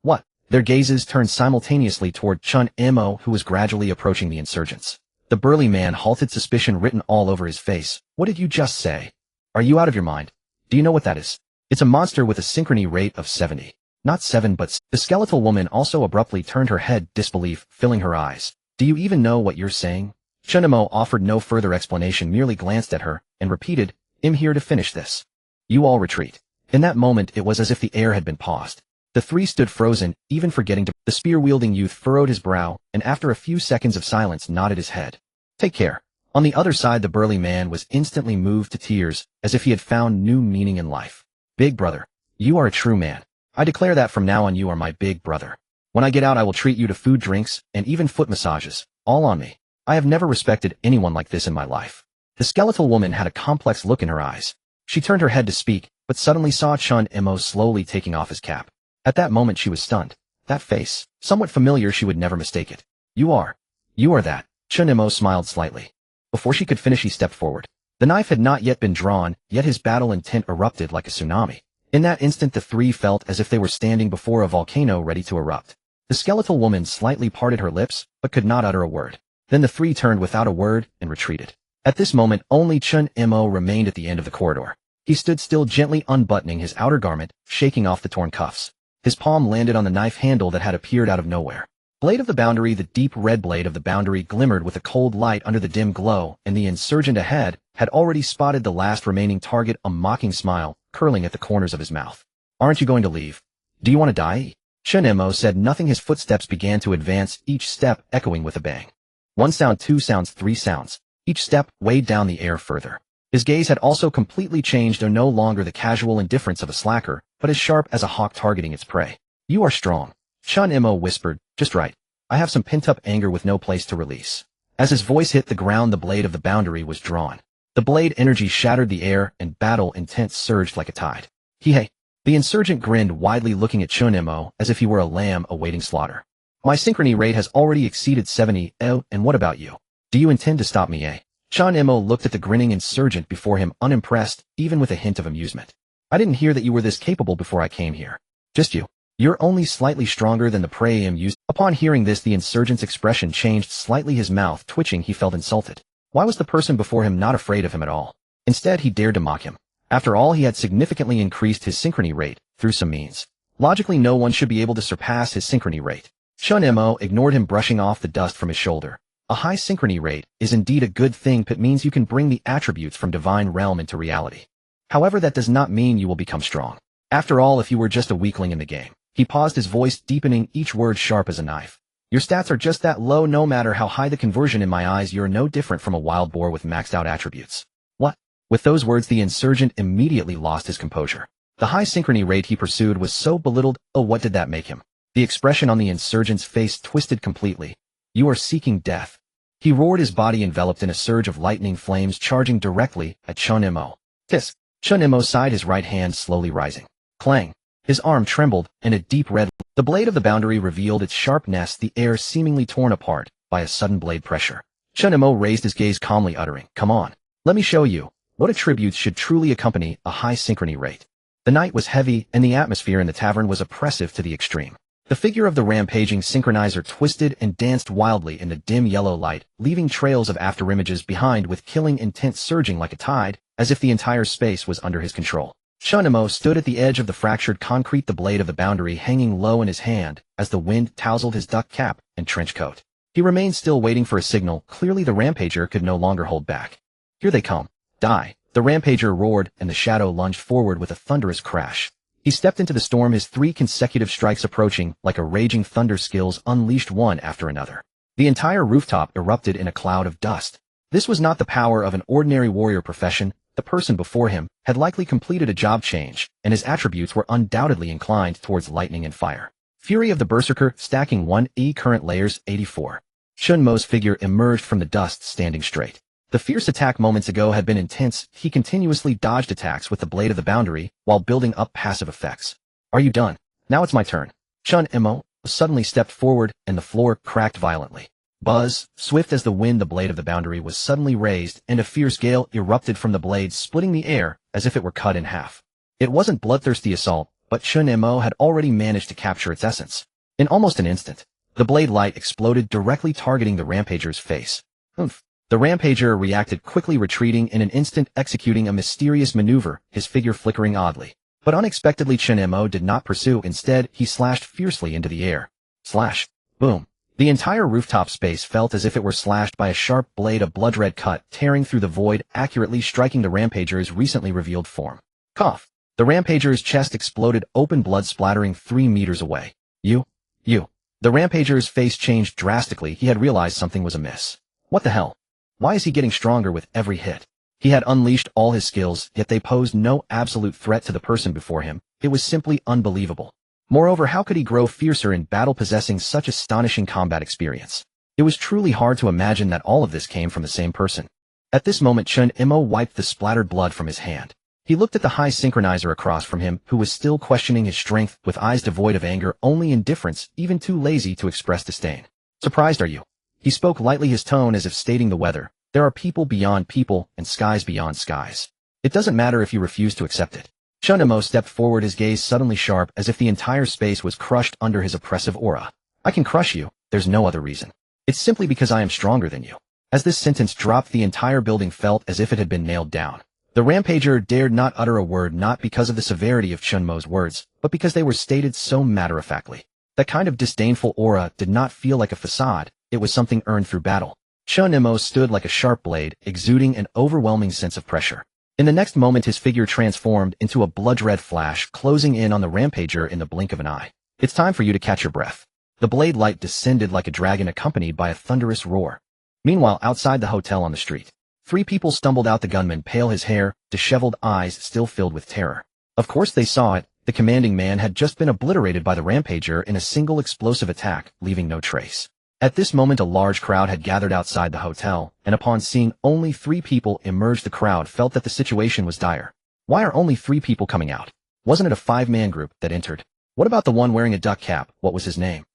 What? Their gazes turned simultaneously toward Chen Mo, who was gradually approaching the insurgents. The burly man halted, suspicion written all over his face. What did you just say? Are you out of your mind? Do you know what that is? It's a monster with a synchrony rate of 70. Not 7 but... The skeletal woman also abruptly turned her head, disbelief filling her eyes. Do you even know what you're saying? Chen Mo offered no further explanation, merely glanced at her, and repeated, I'm here to finish this. You all retreat. In that moment it was as if the air had been paused. The three stood frozen, even forgetting to... The spear-wielding youth furrowed his brow, and after a few seconds of silence nodded his head. Take care. On the other side, the burly man was instantly moved to tears, as if he had found new meaning in life. Big brother, you are a true man. I declare that from now on you are my big brother. When I get out I will treat you to food, drinks, and even foot massages, all on me. I have never respected anyone like this in my life. The skeletal woman had a complex look in her eyes. She turned her head to speak, but suddenly saw Chen Mo slowly taking off his cap. At that moment she was stunned. That face, somewhat familiar, she would never mistake it. You are that. Chen Mo smiled slightly. Before she could finish he stepped forward. The knife had not yet been drawn, yet his battle intent erupted like a tsunami. In that instant the three felt as if they were standing before a volcano ready to erupt. The skeletal woman slightly parted her lips, but could not utter a word. Then the three turned without a word and retreated. At this moment only Chen Mo remained at the end of the corridor. He stood still, gently unbuttoning his outer garment, shaking off the torn cuffs. His palm landed on the knife handle that had appeared out of nowhere. Blade of the boundary. The deep red blade of the boundary glimmered with a cold light under the dim glow, and the insurgent ahead had already spotted the last remaining target, a mocking smile curling at the corners of his mouth. Aren't you going to leave? Do you want to die? Chen Mo said nothing. His footsteps began to advance, each step echoing with a bang. 1 sound, 2 sounds, 3 sounds. Each step weighed down the air further. His gaze had also completely changed, no longer the casual indifference of a slacker, but as sharp as a hawk targeting its prey. You are strong. Chen Mo whispered, just right. I have some pent-up anger with no place to release. As his voice hit the ground, the blade of the boundary was drawn. The blade energy shattered the air, and battle intent surged like a tide. Hey! The insurgent grinned widely, looking at Chen Mo as if he were a lamb awaiting slaughter. My synchrony rate has already exceeded 70, and what about you? Do you intend to stop me, Chen Mo looked at the grinning insurgent before him, unimpressed, even with a hint of amusement. I didn't hear that you were this capable before I came here. Just you. You're only slightly stronger than the prey I'm used. Upon hearing this, the insurgent's expression changed slightly, his mouth twitching. He felt insulted. Why was the person before him not afraid of him at all? Instead, he dared to mock him. After all, he had significantly increased his synchrony rate through some means. Logically, no one should be able to surpass his synchrony rate. Chen Mo ignored him, brushing off the dust from his shoulder. A high synchrony rate is indeed a good thing. It means you can bring the attributes from divine realm into reality. However, that does not mean you will become strong. After all, if you were just a weakling in the game. He paused, his voice deepening, each word sharp as a knife. Your stats are just that low. No matter how high the conversion, in my eyes you're no different from a wild boar with maxed out attributes. What? With those words, the insurgent immediately lost his composure. The high synchrony rate he pursued was so belittled. Oh, what did that make him? The expression on the insurgent's face twisted completely. You are seeking death. He roared, his body enveloped in a surge of lightning flames, charging directly at Chen Mo. Tisk! Chen Mo sighed, his right hand slowly rising. Clang! His arm trembled, and a deep red... The blade of the boundary revealed its sharpness, the air seemingly torn apart by a sudden blade pressure. Chen Mo raised his gaze calmly, uttering, Come on, let me show you what attributes should truly accompany a high synchrony rate. The night was heavy, and the atmosphere in the tavern was oppressive to the extreme. The figure of the rampaging synchronizer twisted and danced wildly in the dim yellow light, leaving trails of afterimages behind, with killing intent surging like a tide, as if the entire space was under his control. Chen Mo stood at the edge of the fractured concrete, the blade of the boundary hanging low in his hand, as the wind tousled his duck cap and trench coat. He remained still, waiting for a signal. Clearly the rampager could no longer hold back. Here they come. Die. The Rampager roared, and the shadow lunged forward with a thunderous crash. He stepped into the storm, his 3 consecutive strikes approaching like a raging thunder, skills unleashed one after another. The entire rooftop erupted in a cloud of dust. This was not the power of an ordinary warrior profession. The person before him had likely completed a job change, and his attributes were undoubtedly inclined towards lightning and fire. Fury of the Berserker, stacking 1E, current layers 84. Chen Mo's figure emerged from the dust, standing straight. The fierce attack moments ago had been intense. He continuously dodged attacks with the Blade of the Boundary while building up passive effects. Are you done? Now it's my turn. Chen Mo suddenly stepped forward, and the floor cracked violently. Buzz, swift as the wind, the Blade of the Boundary was suddenly raised, and a fierce gale erupted from the blade, splitting the air as if it were cut in half. It wasn't bloodthirsty assault, but Chen Mo had already managed to capture its essence. In almost an instant, the blade light exploded, directly targeting the Rampager's face. Oomph. The Rampager reacted quickly, retreating in an instant, executing a mysterious maneuver, his figure flickering oddly. But unexpectedly, Chen Mo did not pursue. Instead, he slashed fiercely into the air. Slash. Boom. The entire rooftop space felt as if it were slashed by a sharp blade, a blood-red cut tearing through the void, accurately striking the Rampager's recently revealed form. Cough. The Rampager's chest exploded open, blood splattering 3 meters away. You. The Rampager's face changed drastically. He had realized something was amiss. What the hell? Why is he getting stronger with every hit? He had unleashed all his skills, yet they posed no absolute threat to the person before him. It was simply unbelievable. Moreover, how could he grow fiercer in battle, possessing such astonishing combat experience? It was truly hard to imagine that all of this came from the same person. At this moment, Chen Mo wiped the splattered blood from his hand. He looked at the high synchronizer across from him, who was still questioning his strength, with eyes devoid of anger, only indifference, even too lazy to express disdain. Surprised, are you? He spoke lightly, his tone as if stating the weather. There are people beyond people, and skies beyond skies. It doesn't matter if you refuse to accept it. Chen Mo stepped forward, his gaze suddenly sharp, as if the entire space was crushed under his oppressive aura. I can crush you, there's no other reason. It's simply because I am stronger than you. As this sentence dropped, the entire building felt as if it had been nailed down. The Rampager dared not utter a word, not because of the severity of Chen Mo's words, but because they were stated so matter-of-factly. That kind of disdainful aura did not feel like a facade, it was something earned through battle. Chen Mo stood like a sharp blade, exuding an overwhelming sense of pressure. In the next moment, his figure transformed into a blood-red flash, closing in on the Rampager in the blink of an eye. It's time for you to catch your breath. The blade light descended like a dragon, accompanied by a thunderous roar. Meanwhile, outside the hotel on the street, 3 people stumbled out, the gunman, pale, his hair, disheveled, eyes still filled with terror. Of course they saw it. The commanding man had just been obliterated by the Rampager in a single explosive attack, leaving no trace. At this moment, a large crowd had gathered outside the hotel, and upon seeing only 3 people emerge, the crowd felt that the situation was dire. Why are only 3 people coming out? Wasn't it a 5-man group that entered? What about the one wearing a duck cap? What was his name?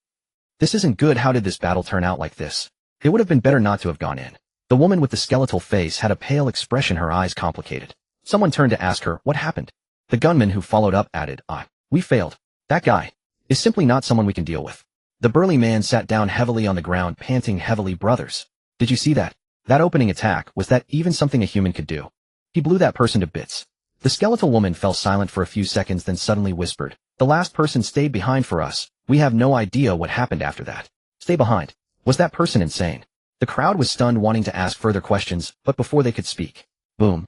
This isn't good. How did this battle turn out like this? It would have been better not to have gone in. The woman with the skeletal face had a pale expression, her eyes complicated. Someone turned to ask her what happened. The gunman who followed up added, we failed. That guy is simply not someone we can deal with. The burly man sat down heavily on the ground, panting heavily. Brothers, did you see that? That opening attack, was that even something a human could do? He blew that person to bits. The skeletal woman fell silent for a few seconds, then suddenly whispered, the last person stayed behind for us. We have no idea what happened after that. Stay behind. Was that person insane? The crowd was stunned, wanting to ask further questions, but before they could speak, boom.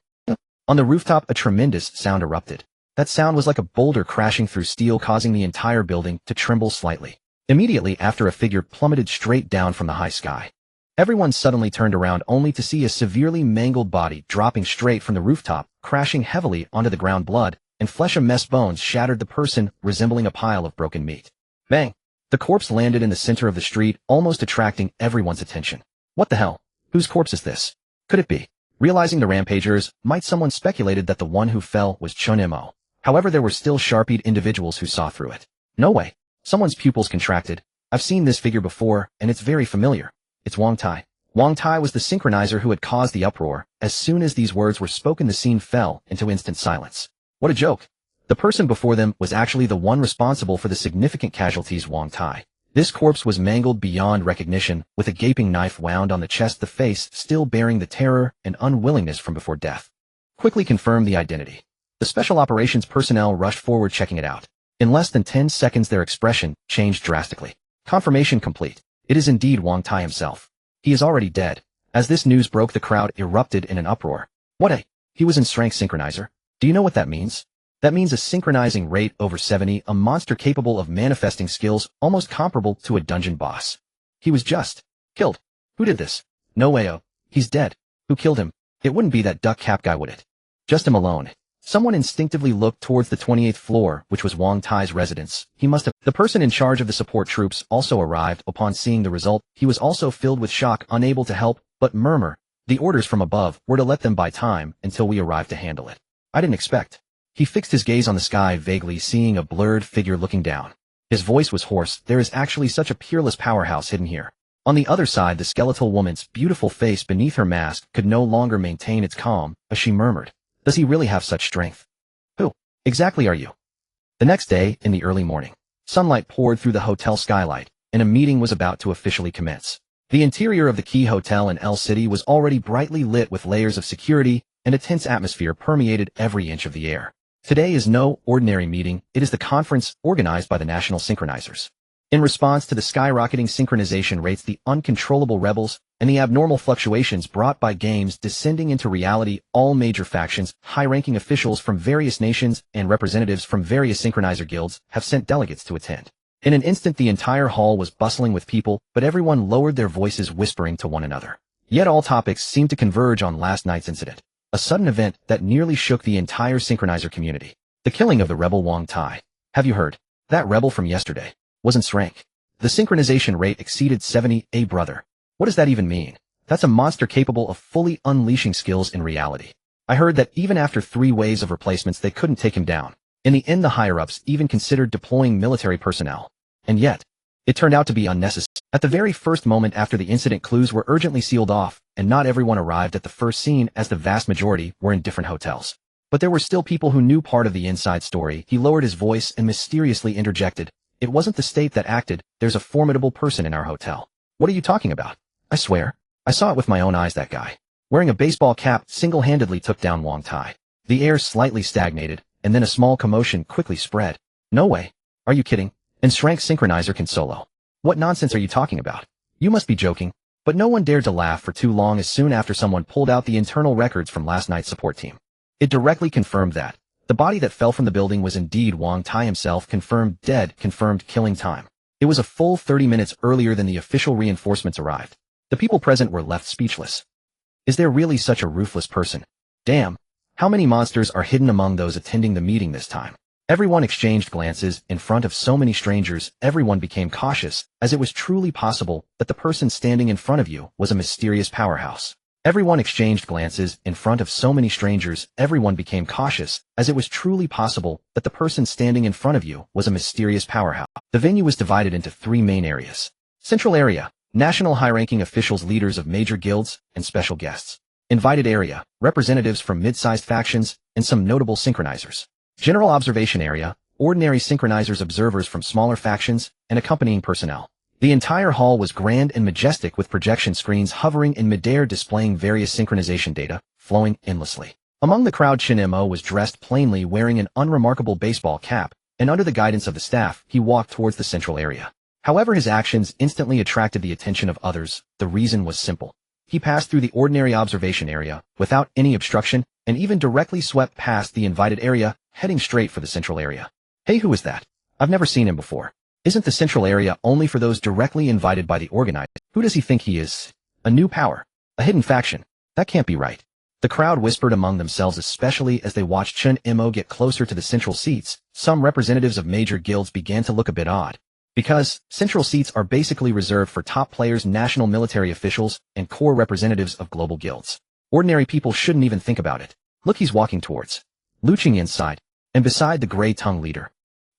On the rooftop, a tremendous sound erupted. That sound was like a boulder crashing through steel, causing the entire building to tremble slightly. Immediately after, a figure plummeted straight down from the high sky. Everyone suddenly turned around, only to see a severely mangled body dropping straight from the rooftop, crashing heavily onto the ground. Blood and flesh, a mess, bones shattered, the person resembling a pile of broken meat. Bang! The corpse landed in the center of the street, almost attracting everyone's attention. What the hell? Whose corpse is this? Could it be? Realizing the Rampagers, someone speculated that the one who fell was Chen Mo. However, there were still sharp-eyed individuals who saw through it. No way. Someone's pupils contracted. I've seen this figure before, and it's very familiar. It's Wang Tai. Wang Tai was the synchronizer who had caused the uproar. As soon as these words were spoken, the scene fell into instant silence. What a joke. The person before them was actually the one responsible for the significant casualties, Wang Tai. This corpse was mangled beyond recognition, with a gaping knife wound on the chest, the face still bearing the terror and unwillingness from before death. Quickly confirm the identity. The special operations personnel rushed forward, checking it out. In less than 10 seconds, their expression changed drastically. Confirmation complete. It is indeed Wang Tai himself. He is already dead. As this news broke, the crowd erupted in an uproar. What a... He was in S-Rank Synchronizer? Do you know what that means? That means a synchronizing rate over 70, a monster capable of manifesting skills almost comparable to a dungeon boss. He was just killed. Who did this? No way. Oh, he's dead. Who killed him? It wouldn't be that duck cap guy, would it? Just him alone. Someone instinctively looked towards the 28th floor, which was Wang Tai's residence. He must have... The person in charge of the support troops also arrived. Upon seeing the result, he was also filled with shock, unable to help but murmur. The orders from above were to let them buy time until we arrived to handle it. I didn't expect. He fixed his gaze on the sky, vaguely seeing a blurred figure looking down. His voice was hoarse. There is actually such a peerless powerhouse hidden here. On the other side, the skeletal woman's beautiful face beneath her mask could no longer maintain its calm as she murmured, "Does he really have such strength? Who exactly are you?" The next day, in the early morning, sunlight poured through the hotel skylight, and a meeting was about to officially commence. The interior of the Key Hotel in L City was already brightly lit with layers of security, and a tense atmosphere permeated every inch of the air. Today is no ordinary meeting, it is the conference organized by the National Synchronizers. In response to the skyrocketing synchronization rates, the uncontrollable rebels, and the abnormal fluctuations brought by games descending into reality, all major factions, high-ranking officials from various nations, and representatives from various synchronizer guilds have sent delegates to attend. In an instant, the entire hall was bustling with people, but everyone lowered their voices, whispering to one another. Yet all topics seemed to converge on last night's incident, a sudden event that nearly shook the entire synchronizer community. The killing of the rebel Wang Tai. Have you heard? That rebel from yesterday wasn't S-Rank. The synchronization rate exceeded 70, brother. What does that even mean? That's a monster capable of fully unleashing skills in reality. I heard that even after 3 waves of replacements they couldn't take him down. In the end, the higher-ups even considered deploying military personnel. And yet, it turned out to be unnecessary. At the very first moment after the incident, clues were urgently sealed off, and not everyone arrived at the first scene, as the vast majority were in different hotels. But there were still people who knew part of the inside story. He lowered his voice and mysteriously interjected, "It wasn't the state that acted, there's a formidable person in our hotel." "What are you talking about?" "I swear, I saw it with my own eyes. That guy, wearing a baseball cap, single-handedly took down Wang Tai." The air slightly stagnated, and then a small commotion quickly spread. "No way. Are you kidding? And S-Rank Synchronizer can solo? What nonsense are you talking about? You must be joking." But no one dared to laugh for too long, as soon after someone pulled out the internal records from last night's support team. It directly confirmed that the body that fell from the building was indeed Wang Tai himself, confirmed dead, confirmed killing time. It was a full 30 minutes earlier than the official reinforcements arrived. The people present were left speechless. Is there really such a ruthless person? Damn, how many monsters are hidden among those attending the meeting this time? Everyone exchanged glances. In front of so many strangers, everyone became cautious, as it was truly possible that the person standing in front of you was a mysterious powerhouse. Everyone exchanged glances. In front of so many strangers, everyone became cautious, as it was truly possible that the person standing in front of you was a mysterious powerhouse. The venue was divided into 3 main areas. Central area, national high-ranking officials, leaders of major guilds, and special guests. Invited area, representatives from mid-sized factions, and some notable synchronizers. General observation area, ordinary synchronizers, observers from smaller factions, and accompanying personnel. The entire hall was grand and majestic, with projection screens hovering in midair displaying various synchronization data, flowing endlessly. Among the crowd, Chen Mo was dressed plainly, wearing an unremarkable baseball cap, and under the guidance of the staff, he walked towards the central area. However, his actions instantly attracted the attention of others. The reason was simple. He passed through the ordinary observation area without any obstruction, and even directly swept past the invited area, heading straight for the central area. Hey, who is that? I've never seen him before. Isn't the central area only for those directly invited by the organizer? Who does he think he is? A new power? A hidden faction? That can't be right. The crowd whispered among themselves, especially as they watched Chen Mo get closer to the central seats. Some representatives of major guilds began to look a bit odd, because central seats are basically reserved for top players, national military officials, and core representatives of global guilds. Ordinary people shouldn't even think about it. Look, he's walking towards Lu Qing inside, and beside the gray-tongue leader.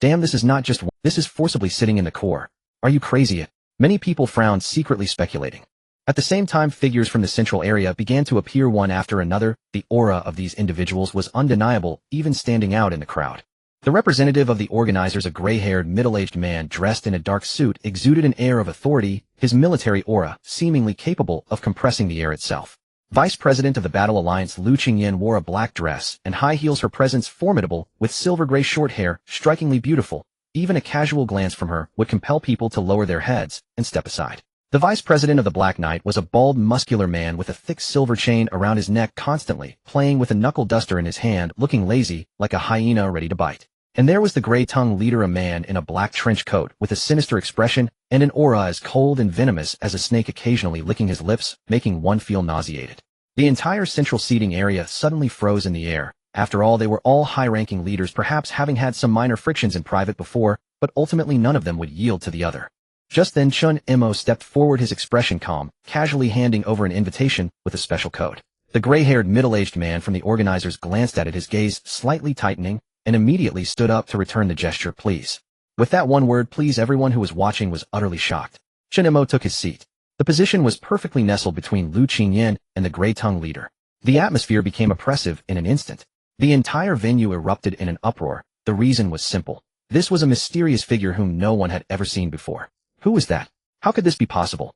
Damn, this is not just one. This is forcibly sitting in the core. Are you crazy? Many people frowned, secretly speculating. At the same time, figures from the central area began to appear one after another. The aura of these individuals was undeniable, even standing out in the crowd. The representative of the organizers, a gray-haired, middle-aged man dressed in a dark suit, exuded an air of authority, his military aura seemingly capable of compressing the air itself. Vice President of the Battle Alliance Lu Qingyan wore a black dress and high heels, her presence formidable, with silver-gray short hair, strikingly beautiful. Even a casual glance from her would compel people to lower their heads and step aside. The vice president of the Black Knight was a bald, muscular man with a thick silver chain around his neck, constantly playing with a knuckle duster in his hand, looking lazy, like a hyena ready to bite. And there was the gray-tongued leader, a man in a black trench coat with a sinister expression and an aura as cold and venomous as a snake, occasionally licking his lips, making one feel nauseated. The entire central seating area suddenly froze in the air. After all, they were all high-ranking leaders, perhaps having had some minor frictions in private before, but ultimately none of them would yield to the other. Just then Chen Mo stepped forward, his expression calm, casually handing over an invitation with a special code. The gray-haired middle-aged man from the organizers glanced at it, his gaze slightly tightening, and immediately stood up to return the gesture. Please. With that one word, please, everyone who was watching was utterly shocked. Chen Mo took his seat. The position was perfectly nestled between Lu Qingyan and the gray-tongued leader. The atmosphere became oppressive in an instant. The entire venue erupted in an uproar. The reason was simple. This was a mysterious figure whom no one had ever seen before. Who was that? How could this be possible?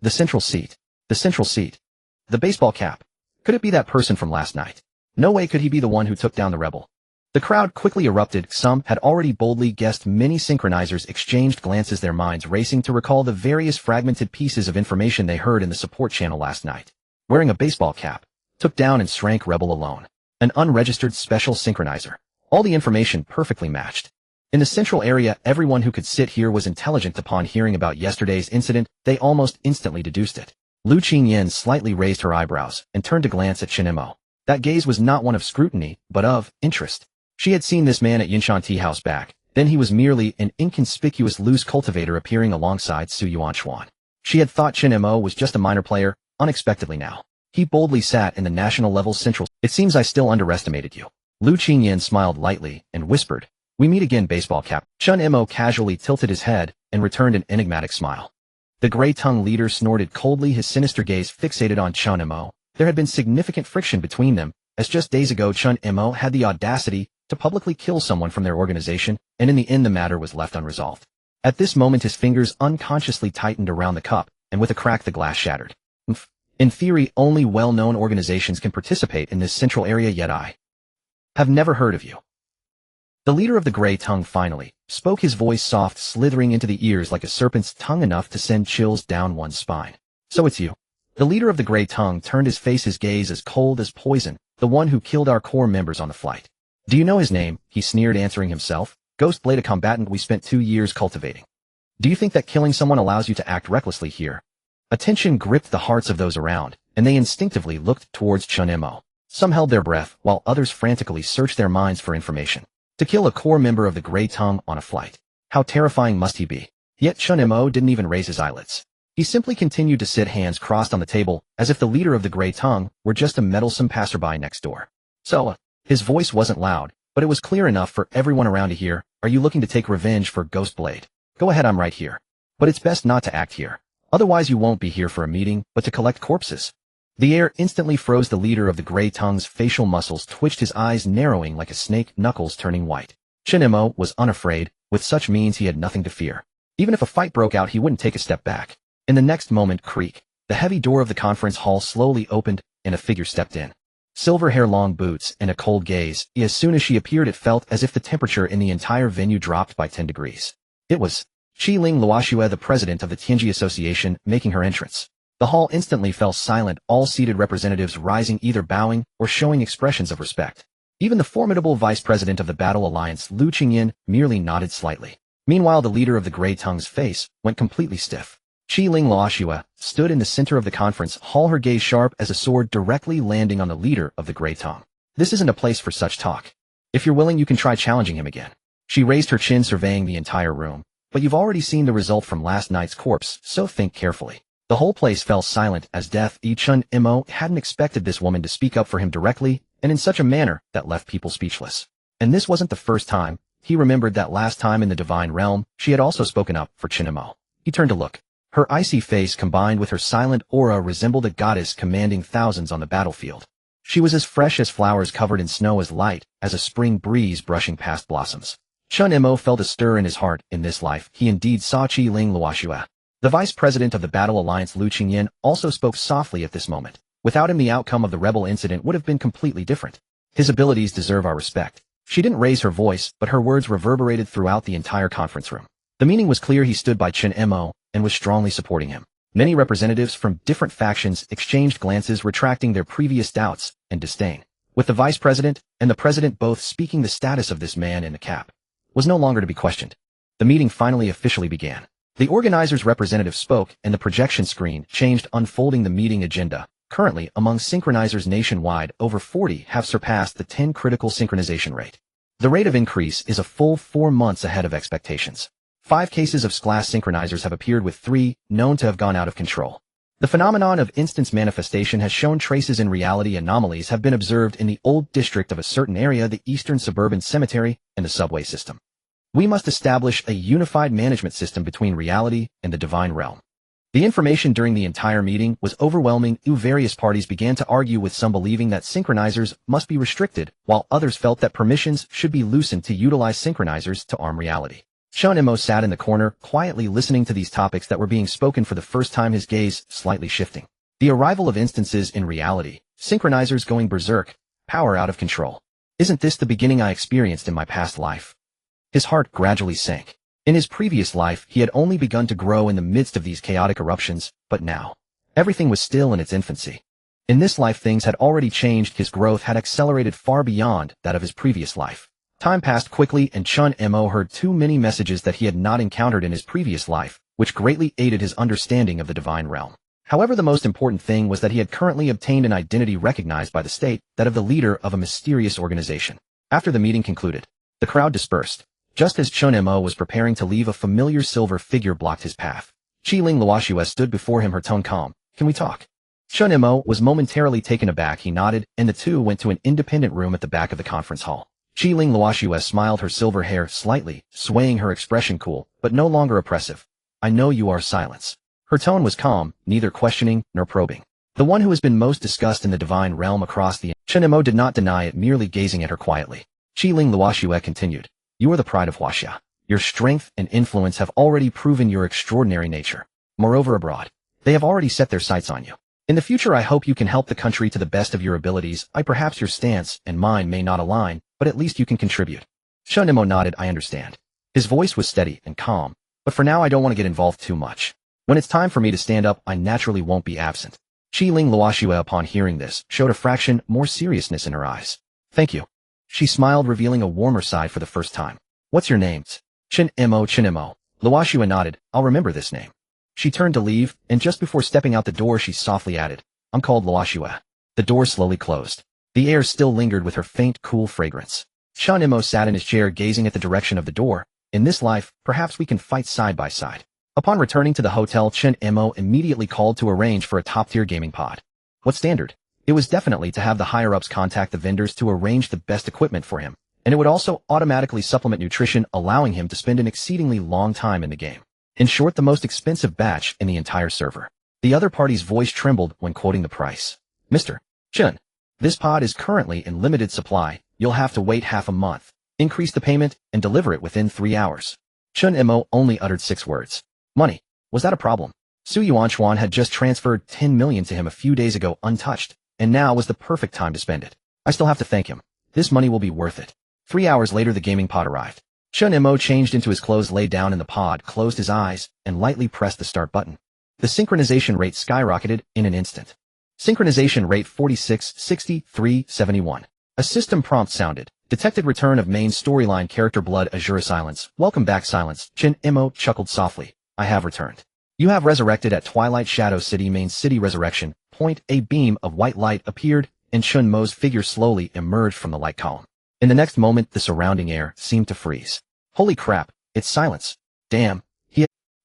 The central seat. The central seat. The baseball cap. Could it be that person from last night? No way could he be the one who took down the rebel. The crowd quickly erupted. Some had already boldly guessed. Many synchronizers exchanged glances, their minds racing to recall the various fragmented pieces of information they heard in the support channel last night. Wearing a baseball cap. Took down and SSS-Rank rebel alone. An unregistered special synchronizer. All the information perfectly matched. In the central area, everyone who could sit here was intelligent. Upon hearing about yesterday's incident, they almost instantly deduced it. Lu Qingyan slightly raised her eyebrows and turned to glance at Chen Mo. That gaze was not one of scrutiny, but of interest. She had seen this man at Yinshan Tea House back then. He was merely an inconspicuous loose cultivator appearing alongside Su Yuanchuan. She had thought Chen Mo was just a minor player. Unexpectedly now, he boldly sat in the national level central. It seems I still underestimated you. Lu Qingyan smiled lightly and whispered, "We meet again, baseball cap." Chen Mo casually tilted his head and returned an enigmatic smile. The gray-tongued leader snorted coldly, his sinister gaze fixated on Chen Mo. There had been significant friction between them, as just days ago Chen Mo had the audacity to publicly kill someone from their organization, and in the end the matter was left unresolved. At this moment his fingers unconsciously tightened around the cup, and with a crack the glass shattered. In theory, only well-known organizations can participate in this central area, yet I have never heard of you. The leader of the gray tongue finally spoke, his voice soft, slithering into the ears like a serpent's tongue, enough to send chills down one's spine. So it's you. The leader of the gray tongue turned his face, his gaze as cold as poison, the one who killed our core members on the flight. Do you know his name? He sneered, answering himself. Ghostblade, a combatant we spent 2 years cultivating. Do you think that killing someone allows you to act recklessly here? Attention gripped the hearts of those around, and they instinctively looked towards Chen Mo. Some held their breath, while others frantically searched their minds for information. To kill a core member of the gray tongue on a flight. How terrifying must he be? Yet Chen Mo didn't even raise his eyelids. He simply continued to sit, hands crossed on the table, as if the leader of the gray tongue were just a meddlesome passerby next door. So, his voice wasn't loud, but it was clear enough for everyone around to hear. Are you looking to take revenge for Ghostblade? Go ahead, I'm right here. But it's best not to act here. Otherwise you won't be here for a meeting, but to collect corpses. The air instantly froze. The leader of the gray tongue's facial muscles twitched, his eyes narrowing like a snake, knuckles turning white. Chen Mo was unafraid. With such means he had nothing to fear. Even if a fight broke out, he wouldn't take a step back. In the next moment, creak. The heavy door of the conference hall slowly opened, and a figure stepped in. Silver hair, long boots, and a cold gaze. As soon as she appeared, it felt as if the temperature in the entire venue dropped by 10 degrees. It was Qiling Luoxue, the president of the Tianji Association, making her entrance. The hall instantly fell silent, all seated representatives rising, either bowing or showing expressions of respect. Even the formidable vice president of the Battle Alliance, Lu Qingyan, merely nodded slightly. Meanwhile, the leader of the gray tongue's face went completely stiff. Qiling Luoxue stood in the center of the conference hall, her gaze sharp as a sword, directly landing on the leader of the gray tongue. This isn't a place for such talk. If you're willing, you can try challenging him again. She raised her chin, surveying the entire room. But you've already seen the result from last night's corpse, so think carefully. The whole place fell silent as death. Chen Mo hadn't expected this woman to speak up for him directly, and in such a manner that left people speechless. And this wasn't the first time. He remembered that last time in the Divine Realm, she had also spoken up for Chen Mo. He turned to look. Her icy face combined with her silent aura resembled a goddess commanding thousands on the battlefield. She was as fresh as flowers covered in snow, as light as a spring breeze brushing past blossoms. Chen Mo felt a stir in his heart. In this life, he indeed saw Qiling Luoxue. The vice president of the Battle Alliance, Lu Qingyan, also spoke softly at this moment. Without him, the outcome of the rebel incident would have been completely different. His abilities deserve our respect. She didn't raise her voice, but her words reverberated throughout the entire conference room. The meaning was clear. He stood by Chen Mo and was strongly supporting him. Many representatives from different factions exchanged glances retracting their previous doubts and disdain, with the vice president and the president both speaking. The status of this man in the cap was no longer to be questioned. The meeting finally officially began. The organizer's representative spoke and the projection screen changed, unfolding the meeting agenda. Currently, among synchronizers nationwide, over 40 have surpassed the 10 critical synchronization rate. The rate of increase is a full 4 months ahead of expectations. 5 cases of class synchronizers have appeared, with 3 known to have gone out of control. The phenomenon of instance manifestation has shown traces in reality. Anomalies have been observed in the old district of a certain area, the Eastern Suburban Cemetery, and the subway system. We must establish a unified management system between reality and the divine realm. The information during the entire meeting was overwhelming. Various parties began to argue, with some believing that synchronizers must be restricted, while others felt that permissions should be loosened to utilize synchronizers to arm reality. Chen Mo sat in the corner, quietly listening to these topics that were being spoken for the first time, his gaze slightly shifting. The arrival of instances in reality, synchronizers going berserk, power out of control. Isn't this the beginning I experienced in my past life? His heart gradually sank. In his previous life, he had only begun to grow in the midst of these chaotic eruptions, but now, everything was still in its infancy. In this life, things had already changed. His growth had accelerated far beyond that of his previous life. Time passed quickly, and Chen Mo heard too many messages that he had not encountered in his previous life, which greatly aided his understanding of the divine realm. However, the most important thing was that he had currently obtained an identity recognized by the state, that of the leader of a mysterious organization. After the meeting concluded, the crowd dispersed. Just as Chen Mo was preparing to leave, a familiar silver figure blocked his path. Qiling Luoxue stood before him, her tone calm. Can we talk? Chen Mo was momentarily taken aback. He nodded, and the two went to an independent room at the back of the conference hall. Qiling Luoxue smiled, her silver hair slightly swaying, her expression cool, but no longer oppressive. I know you are. Silence. Her tone was calm, neither questioning nor probing. The one who has been most discussed in the divine realm across the... Chen Mo did not deny it, merely gazing at her quietly. Qiling Luoxue continued. You are the pride of Huaxia. Your strength and influence have already proven your extraordinary nature. Moreover, abroad, they have already set their sights on you. In the future, I hope you can help the country to the best of your abilities. Perhaps your stance and mine may not align, but at least you can contribute. Chen Mo nodded. I understand. His voice was steady and calm, but for now I don't want to get involved too much. When it's time for me to stand up, I naturally won't be absent. Qiling Luoxue, upon hearing this, showed a fraction more seriousness in her eyes. Thank you. She smiled, revealing a warmer side for the first time. What's your name? Chen Mo. Luoxue nodded. I'll remember this name. She turned to leave, and just before stepping out the door, she softly added, I'm called Luoxue. The door slowly closed. The air still lingered with her faint, cool fragrance. Chen Mo sat in his chair, gazing at the direction of the door. In this life, perhaps we can fight side by side. Upon returning to the hotel, Chen Mo immediately called to arrange for a top-tier gaming pod. What standard? It was definitely to have the higher-ups contact the vendors to arrange the best equipment for him, and it would also automatically supplement nutrition, allowing him to spend an exceedingly long time in the game. In short, the most expensive batch in the entire server. The other party's voice trembled when quoting the price. Mr. Chen, this pod is currently in limited supply. You'll have to wait half a month. Increase the payment and deliver it within 3 hours. Chen Mo only uttered 6 words. Money. Was that a problem? Su Yuanchuan had just transferred 10 million to him a few days ago untouched, and now was the perfect time to spend it. I still have to thank him. This money will be worth it. 3 hours later, the gaming pod arrived. Chen Mo changed into his clothes, lay down in the pod, closed his eyes, and lightly pressed the start button. The synchronization rate skyrocketed in an instant. Synchronization rate 466371. A system prompt sounded. Detected return of main storyline character Blood Azure. Silence. Welcome back. Silence. Chen Mo chuckled softly. I have returned. You have resurrected at Twilight Shadow City. Main city resurrection point. A beam of white light appeared, and Chen Mo's figure slowly emerged from the light column. In the next moment, the surrounding air seemed to freeze. Holy crap, it's Silence. Damn,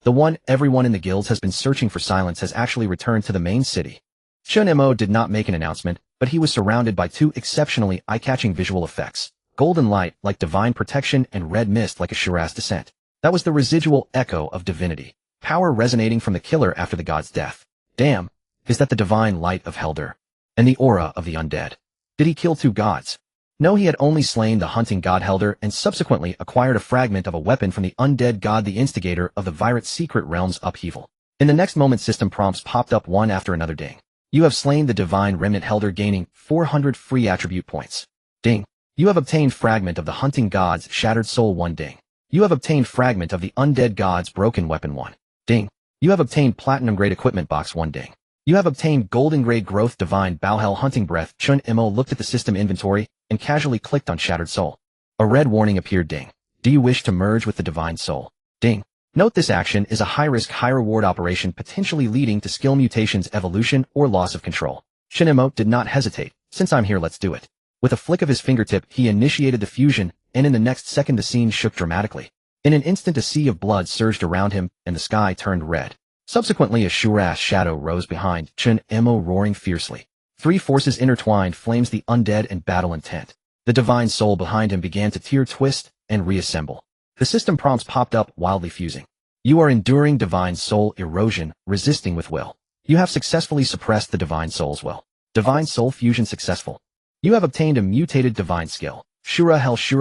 the one everyone in the guilds has been searching for. Silence has actually returned to the main city. Chen Mo did not make an announcement, but he was surrounded by 2 exceptionally eye-catching visual effects. Golden light like divine protection and red mist like a Shura's descent. That was the residual echo of divinity. Power resonating from the killer after the god's death. Damn, is that the divine light of Helder? And the aura of the undead? Did he kill 2 gods? No, he had only slain the hunting god Helder and subsequently acquired a fragment of a weapon from the undead god, the instigator of the Virat's secret realm's upheaval. In the next moment, system prompts popped up one after another. Ding. You have slain the divine remnant Helder, gaining 400 free attribute points. Ding. You have obtained fragment of the hunting god's shattered soul. 1. Ding. You have obtained fragment of the undead god's broken weapon. 1. Ding. You have obtained Platinum Grade Equipment Box 1 ding. You have obtained Golden Grade Growth Divine Bauhell Hunting Breath. Chen Mo looked at the system inventory and casually clicked on Shattered Soul. A red warning appeared. Ding. Do you wish to merge with the Divine Soul? Ding. Note this action is a high-risk, high-reward operation potentially leading to skill mutations, evolution, or loss of control. Chen Mo did not hesitate. Since I'm here, let's do it. With a flick of his fingertip, he initiated the fusion, and in the next second the scene shook dramatically. In an instant a sea of blood surged around him, and the sky turned red. Subsequently a Shura shadow rose behind Chen Mo, roaring fiercely. Three forces intertwined, flames, the undead, and battle intent. The divine soul behind him began to tear, twist, and reassemble. The system prompts popped up, wildly fusing. You are enduring divine soul erosion, resisting with will. You have successfully suppressed the divine soul's will. Divine soul fusion successful. You have obtained a mutated divine skill. Shura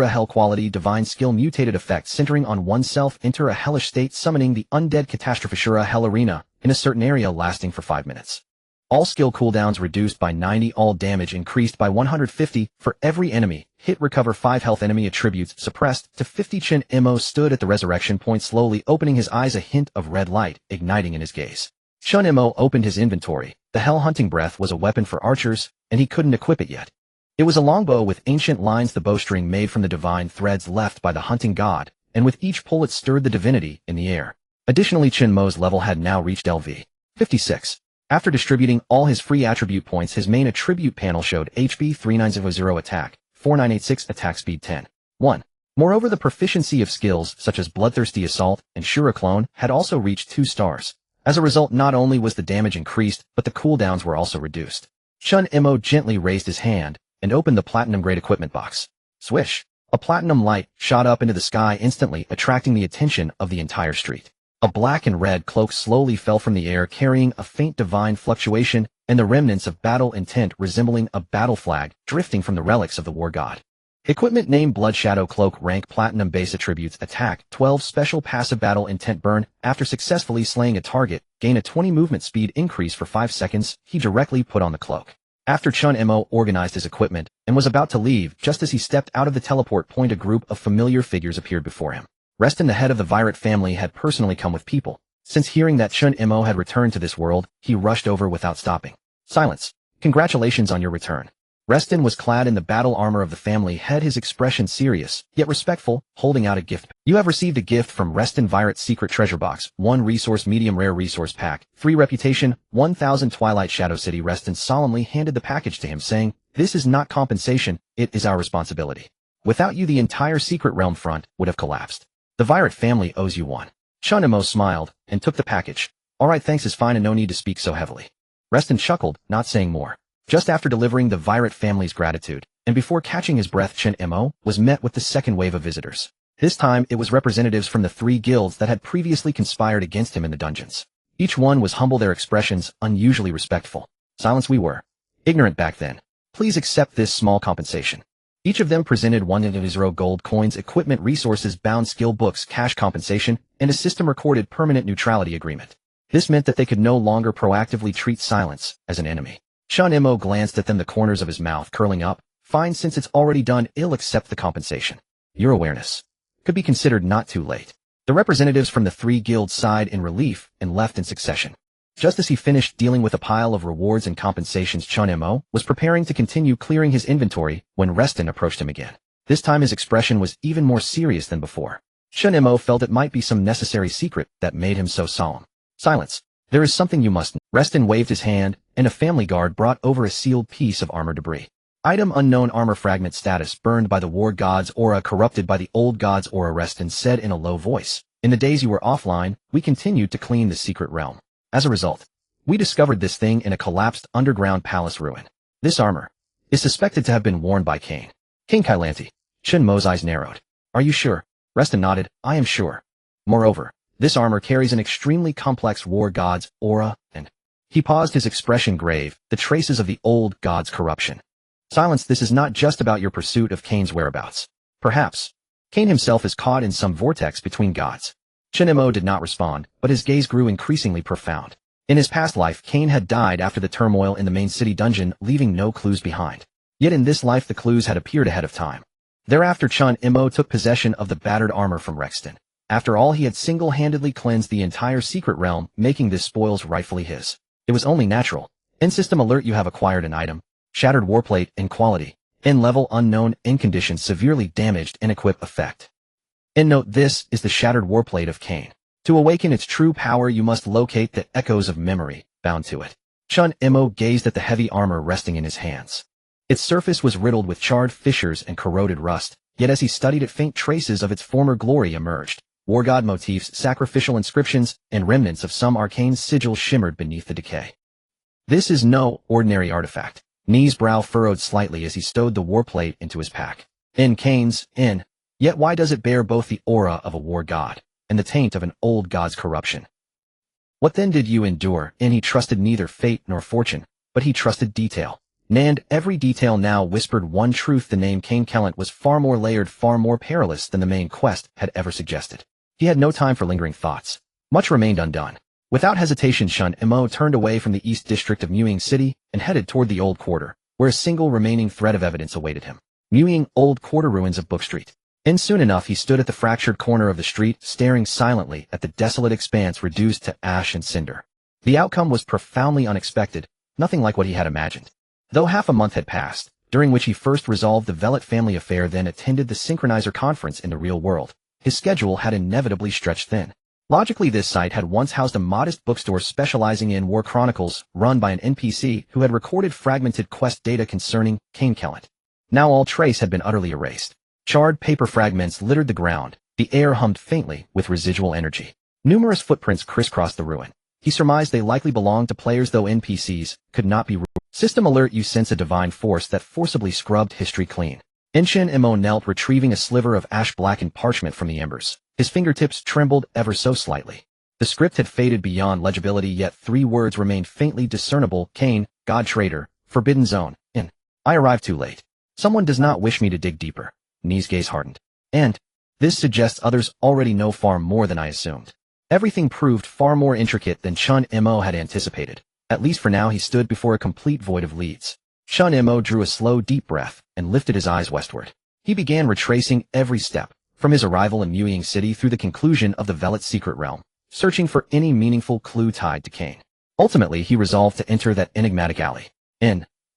Hell quality divine skill mutated effect centering on oneself. Enter a hellish state summoning the undead catastrophe. Shura Hell arena in a certain area lasting for 5 minutes. All skill cooldowns reduced by 90. All damage increased by 150 for every enemy. Hit recover 5 health. Enemy attributes suppressed to 50. Chen Mo stood at the resurrection point, slowly opening his eyes, a hint of red light igniting in his gaze. Chen Mo opened his inventory. The Hell Hunting Breath was a weapon for archers, and he couldn't equip it yet. It was a longbow with ancient lines, the bowstring made from the divine threads left by the hunting god, and with each pull it stirred the divinity in the air. Additionally, Chen Mo's level had now reached LV 56. After distributing all his free attribute points, his main attribute panel showed HP 3900 attack, 4986 attack speed 10. 1. Moreover, the proficiency of skills such as Bloodthirsty Assault and Shura Clone had also reached 2 stars. As a result, not only was the damage increased, but the cooldowns were also reduced. Chen Mo gently raised his hand and opened the Platinum Grade Equipment Box. Swish! A platinum light shot up into the sky, instantly attracting the attention of the entire street. A black and red cloak slowly fell from the air, carrying a faint divine fluctuation and the remnants of battle intent resembling a battle flag drifting from the relics of the war god. Equipment name Blood Shadow Cloak. Rank Platinum. Base attributes Attack 12. Special passive Battle Intent Burn. After successfully slaying a target, gain a 20 movement speed increase for 5 seconds. He directly put on the cloak. After Chen Mo organized his equipment and was about to leave, just as he stepped out of the teleport point, a group of familiar figures appeared before him. Reston, the head of the Virat family, had personally come with people. Since hearing that Chen Mo had returned to this world, he rushed over without stopping. Silence. Congratulations on your return. Reston was clad in the battle armor of the family head, his expression serious, yet respectful, holding out a gift. You have received a gift from Reston Virat Secret Treasure Box, 1 resource medium rare resource pack, 3 reputation, 1000 Twilight Shadow City. Reston solemnly handed the package to him, saying, "This is not compensation, it is our responsibility. Without you the entire Secret Realm front would have collapsed. The Virat family owes you one." Chen Mo smiled and took the package. "Alright, thanks is fine and no need to speak so heavily." Reston chuckled, not saying more. Just after delivering the Virat family's gratitude, and before catching his breath, Chen Mo was met with the second wave of visitors. This time, it was representatives from the 3 guilds that had previously conspired against him in the dungeons. Each one was humble, their expressions unusually respectful. Silence. We were ignorant back then. Please accept this small compensation. Each of them presented 100 gold coins, equipment, resources, bound skill books, cash compensation, and a system-recorded permanent neutrality agreement. This meant that they could no longer proactively treat Silence as an enemy. Chen Mo glanced at them, the corners of his mouth curling up. Fine, since it's already done, I'll accept the compensation. Your awareness could be considered not too late. The representatives from the 3 guilds sighed in relief and left in succession. Just as he finished dealing with a pile of rewards and compensations, Chen Mo was preparing to continue clearing his inventory when Reston approached him again. This time his expression was even more serious than before. Chen Mo felt it might be some necessary secret that made him so solemn. Silence. There is something you must know. Reston waved his hand, and a family guard brought over a sealed piece of armor debris. Item unknown armor fragment, status burned by the war god's aura, corrupted by the old god's aura. Reston said in a low voice, "In the days you were offline, we continued to clean the secret realm. As a result, we discovered this thing in a collapsed underground palace ruin. This armor is suspected to have been worn by Cain Kailanti." Chen Mo's eyes narrowed. "Are you sure?" Reston nodded. "I am sure. Moreover, this armor carries an extremely complex war god's aura, and..." He paused, his expression grave, "the traces of the old god's corruption." Silence. This is not just about your pursuit of Cain's whereabouts. Perhaps Cain himself is caught in some vortex between gods. Chen Mo did not respond, but his gaze grew increasingly profound. In his past life, Cain had died after the turmoil in the main city dungeon, leaving no clues behind. Yet in this life the clues had appeared ahead of time. Thereafter, Chen Mo took possession of the battered armor from Rexton. After all, he had single-handedly cleansed the entire secret realm, making this spoils rightfully his. It was only natural. In system alert, you have acquired an item. Shattered warplate in quality. In level unknown, in condition severely damaged, in equip effect. In note, this is the shattered warplate of Cain. To awaken its true power, you must locate the echoes of memory bound to it. Chen Mo gazed at the heavy armor resting in his hands. Its surface was riddled with charred fissures and corroded rust, yet as he studied it, faint traces of its former glory emerged. War god motifs, sacrificial inscriptions, and remnants of some arcane sigil shimmered beneath the decay. This is no ordinary artifact. Ni's brow furrowed slightly as he stowed the warplate into his pack. In Cain's, yet why does it bear both the aura of a war god and the taint of an old god's corruption? What then did you endure? He trusted neither fate nor fortune, but he trusted detail. And every detail now whispered one truth: the name Cain Kellant was far more layered, far more perilous than the main quest had ever suggested. He had no time for lingering thoughts. Much remained undone. Without hesitation, Chen Mo turned away from the east district of Muying City and headed toward the Old Quarter, where a single remaining thread of evidence awaited him. Muying Old Quarter, ruins of Book Street. And soon enough he stood at the fractured corner of the street, staring silently at the desolate expanse reduced to ash and cinder. The outcome was profoundly unexpected, nothing like what he had imagined. Though half a month had passed, during which he first resolved the Velet family affair, then attended the Synchronizer conference in the real world, his schedule had inevitably stretched thin. Logically, this site had once housed a modest bookstore specializing in war chronicles, run by an NPC who had recorded fragmented quest data concerning Cain Kellant. Now all trace had been utterly erased. Charred paper fragments littered the ground. The air hummed faintly with residual energy. Numerous footprints crisscrossed the ruin. He surmised they likely belonged to players, though NPCs could not be. System alert, you sense a divine force that forcibly scrubbed history clean. Chen Mo knelt, retrieving a sliver of ash-blackened parchment from the embers. His fingertips trembled ever so slightly. The script had faded beyond legibility, yet 3 words remained faintly discernible: Cain, God Traitor, Forbidden Zone, I arrived too late. Someone does not wish me to dig deeper. Ni's gaze hardened. And this suggests others already know far more than I assumed. Everything proved far more intricate than Chen Mo had anticipated. At least for now, he stood before a complete void of leads. Chen Mo drew a slow, deep breath and lifted his eyes westward. He began retracing every step, from his arrival in Muying City through the conclusion of the Velet's secret realm, searching for any meaningful clue tied to Cain. Ultimately, he resolved to enter that enigmatic alley.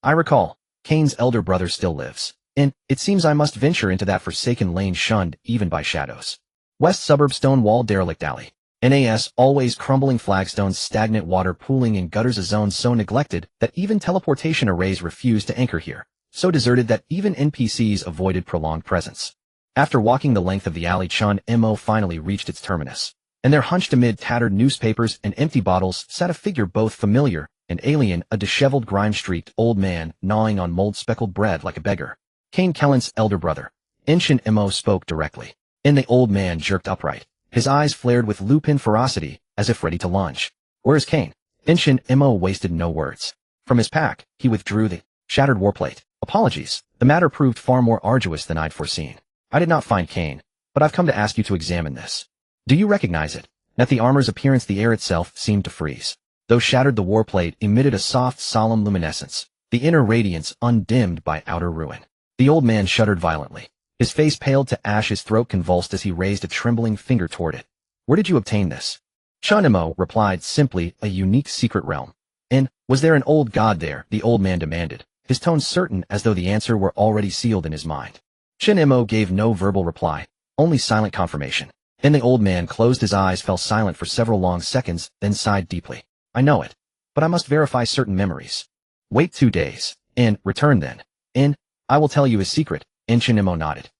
I recall, Cain's elder brother still lives. It seems I must venture into that forsaken lane, shunned even by shadows. West Suburb, stone wall, derelict alley. NAS, always crumbling flagstones, stagnant water pooling in gutters, a zone so neglected that even teleportation arrays refused to anchor here, so deserted that even NPCs avoided prolonged presence. After walking the length of the alley, Chen Mo finally reached its terminus, and there, hunched amid tattered newspapers and empty bottles, sat a figure both familiar and alien, a disheveled, grime-streaked old man gnawing on mold-speckled bread like a beggar. Cain Kellant's elder brother. Chen Mo spoke directly. The old man jerked upright. His eyes flared with lupin ferocity, as if ready to lunge. Where is Cain? Chen Mo wasted no words. From his pack, he withdrew the shattered warplate. Apologies, the matter proved far more arduous than I'd foreseen. I did not find Cain, but I've come to ask you to examine this. Do you recognize it? At the armor's appearance, the air itself seemed to freeze. Though shattered, the warplate emitted a soft, solemn luminescence, the inner radiance undimmed by outer ruin. The old man shuddered violently. His face paled to ash, his throat convulsed as he raised a trembling finger toward it. Where did you obtain this? Chen Mo replied simply, a unique secret realm. Was there an old god there? The old man demanded, his tone certain as though the answer were already sealed in his mind. Chen Mo gave no verbal reply, only silent confirmation. The old man closed his eyes, fell silent for several long seconds, then sighed deeply. I know it, but I must verify certain memories. Wait 2 days, return then. I will tell you his secret. Chen Mo nodded.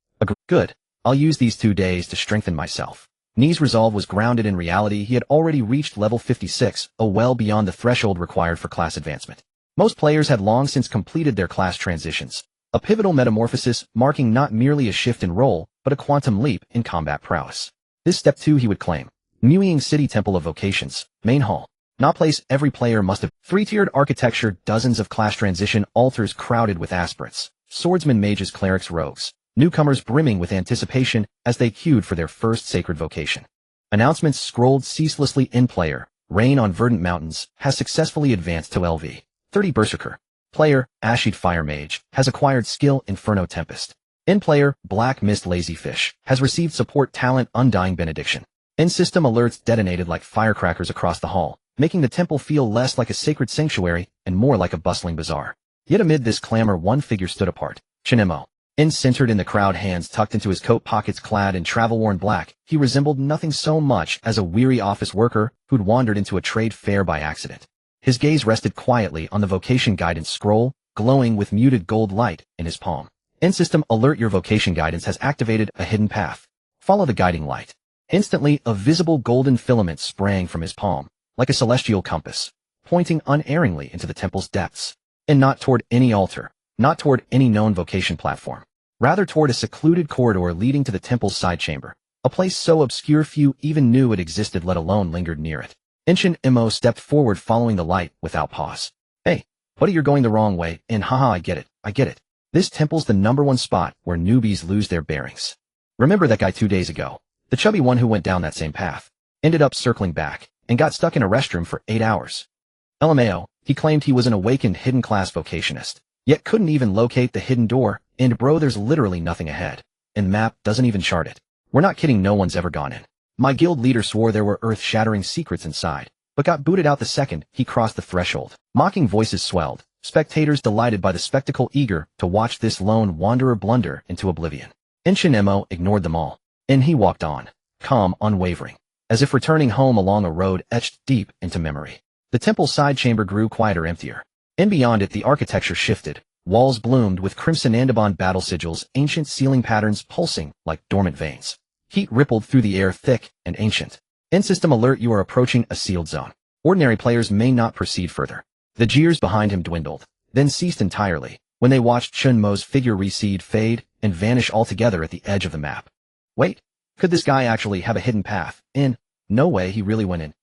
Good. I'll use these 2 days to strengthen myself. Ni's resolve was grounded in reality. He had already reached level 56, well beyond the threshold required for class advancement. Most players had long since completed their class transitions, a pivotal metamorphosis marking not merely a shift in role, but a quantum leap in combat prowess. This step 2 he would claim. Muying City Temple of Vocations, main hall. Not place every player must have 3-tiered architecture, dozens of class transition altars crowded with aspirants, swordsmen, mages, clerics, rogues, newcomers brimming with anticipation as they queued for their first sacred vocation. Announcements scrolled ceaselessly. In player, Rain on Verdant Mountains, has successfully advanced to LV 30 Berserker. Player, Ashied Fire Mage, has acquired skill Inferno Tempest. End player, Black Mist Lazyfish, has received support talent Undying Benediction. End system alerts detonated like firecrackers across the hall, making the temple feel less like a sacred sanctuary and more like a bustling bazaar. Yet amid this clamor, one figure stood apart, Chen Mo. Centered in the crowd, hands tucked into his coat pockets, clad in travel-worn black, he resembled nothing so much as a weary office worker who'd wandered into a trade fair by accident. His gaze rested quietly on the vocation guidance scroll, glowing with muted gold light in his palm. End system alert, your vocation guidance has activated a hidden path. Follow the guiding light. Instantly, a visible golden filament sprang from his palm, like a celestial compass, pointing unerringly into the temple's depths. And not toward any altar, not toward any known vocation platform. Rather toward a secluded corridor leading to the temple's side chamber, a place so obscure few even knew it existed, let alone lingered near it. Chen Mo stepped forward, following the light without pause. Hey, buddy, you're going the wrong way, and haha, I get it. This temple's the #1 spot where newbies lose their bearings. Remember that guy 2 days ago? The chubby one who went down that same path. Ended up circling back, and got stuck in a restroom for 8 hours. LMAO, he claimed he was an awakened hidden class vocationist, yet couldn't even locate the hidden door. And bro, there's literally nothing ahead. And the map doesn't even chart it. We're not kidding, no one's ever gone in. My guild leader swore there were earth-shattering secrets inside, but got booted out the second he crossed the threshold. Mocking voices swelled, spectators delighted by the spectacle, eager to watch this lone wanderer blunder into oblivion. Chen Mo ignored them all, and he walked on, calm, unwavering, as if returning home along a road etched deep into memory. The temple's side chamber grew quieter, emptier. And beyond it, the architecture shifted. Walls bloomed with crimson Andabon battle sigils, ancient ceiling patterns pulsing like dormant veins. Heat rippled through the air, thick and ancient. End system alert, you are approaching a sealed zone. Ordinary players may not proceed further. The jeers behind him dwindled, then ceased entirely, when they watched Chen Mo's figure recede, fade, and vanish altogether at the edge of the map. Wait, could this guy actually have a hidden path? No way, he really went in.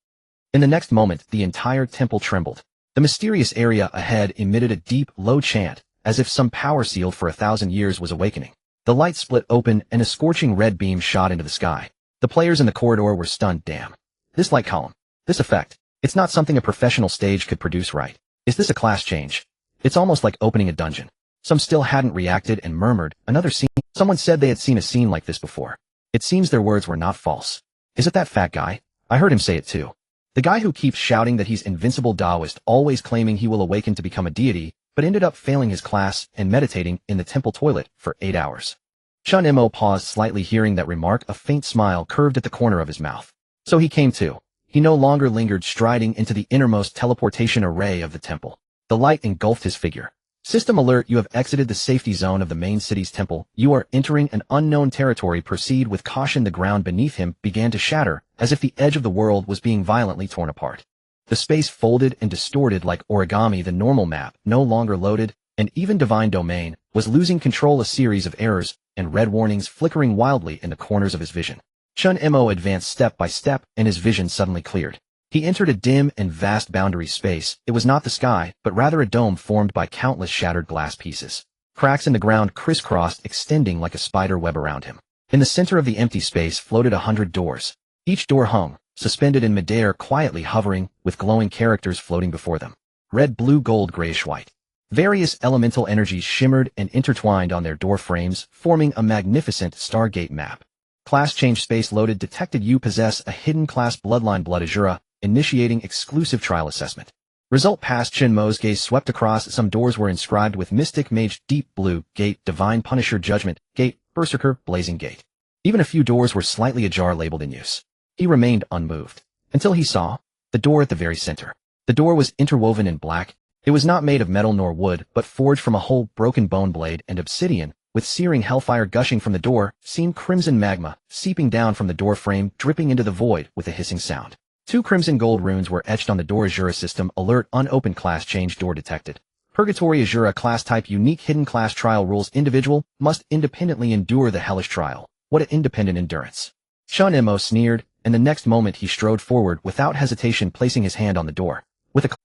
In the next moment, the entire temple trembled. The mysterious area ahead emitted a deep, low chant, as if some power sealed for 1,000 years was awakening. The light split open and a scorching red beam shot into the sky. The players in the corridor were stunned. Damn. This light column. This effect. It's not something a professional stage could produce, right? Is this a class change? It's almost like opening a dungeon. Some still hadn't reacted and murmured, another scene. Someone said they had seen a scene like this before. It seems their words were not false. Is it that fat guy? I heard him say it too. The guy who keeps shouting that he's invincible Taoist, always claiming he will awaken to become a deity, but ended up failing his class and meditating in the temple toilet for 8 hours. Chen Mo paused slightly, hearing that remark. A faint smile curved at the corner of his mouth. So he came to. He no longer lingered, striding into the innermost teleportation array of the temple. The light engulfed his figure. System alert, you have exited the safety zone of the main city's temple. You are entering an unknown territory. Proceed with caution. The ground beneath him began to shatter, as if the edge of the world was being violently torn apart. The space folded and distorted like origami. The normal map no longer loaded, and even Divine Domain was losing control. A series of errors and red warnings flickering wildly in the corners of his vision. Chen Mo advanced step by step, and his vision suddenly cleared. He entered a dim and vast boundary space. It was not the sky, but rather a dome formed by countless shattered glass pieces. Cracks in the ground crisscrossed, extending like a spider web around him. In the center of the empty space floated 100 doors. Each door hung, suspended in midair, quietly hovering, with glowing characters floating before them. Red, blue, gold, grayish, white. Various elemental energies shimmered and intertwined on their door frames, forming a magnificent Stargate map. Class change space loaded. Detected. You possess a hidden class bloodline, Blood Azura, initiating exclusive trial assessment. Result passed. Chen Mo's gaze swept across. Some doors were inscribed with Mystic Mage, Deep Blue, Gate, Divine Punisher, Judgment, Gate, Berserker, Blazing Gate. Even a few doors were slightly ajar, labeled in use. He remained unmoved, until he saw the door at the very center. The door was interwoven in black. It was not made of metal nor wood, but forged from a whole broken bone blade and obsidian, with searing hellfire gushing from the door, seemed crimson magma, seeping down from the door frame, dripping into the void with a hissing sound. 2 crimson gold runes were etched on the door. Azura system alert, unopened, class change door detected. Purgatory Azura, class type unique, hidden class. Trial rules, individual must independently endure the hellish trial. What an independent endurance. Chen Mo sneered, and the next moment he strode forward without hesitation, placing his hand on the door.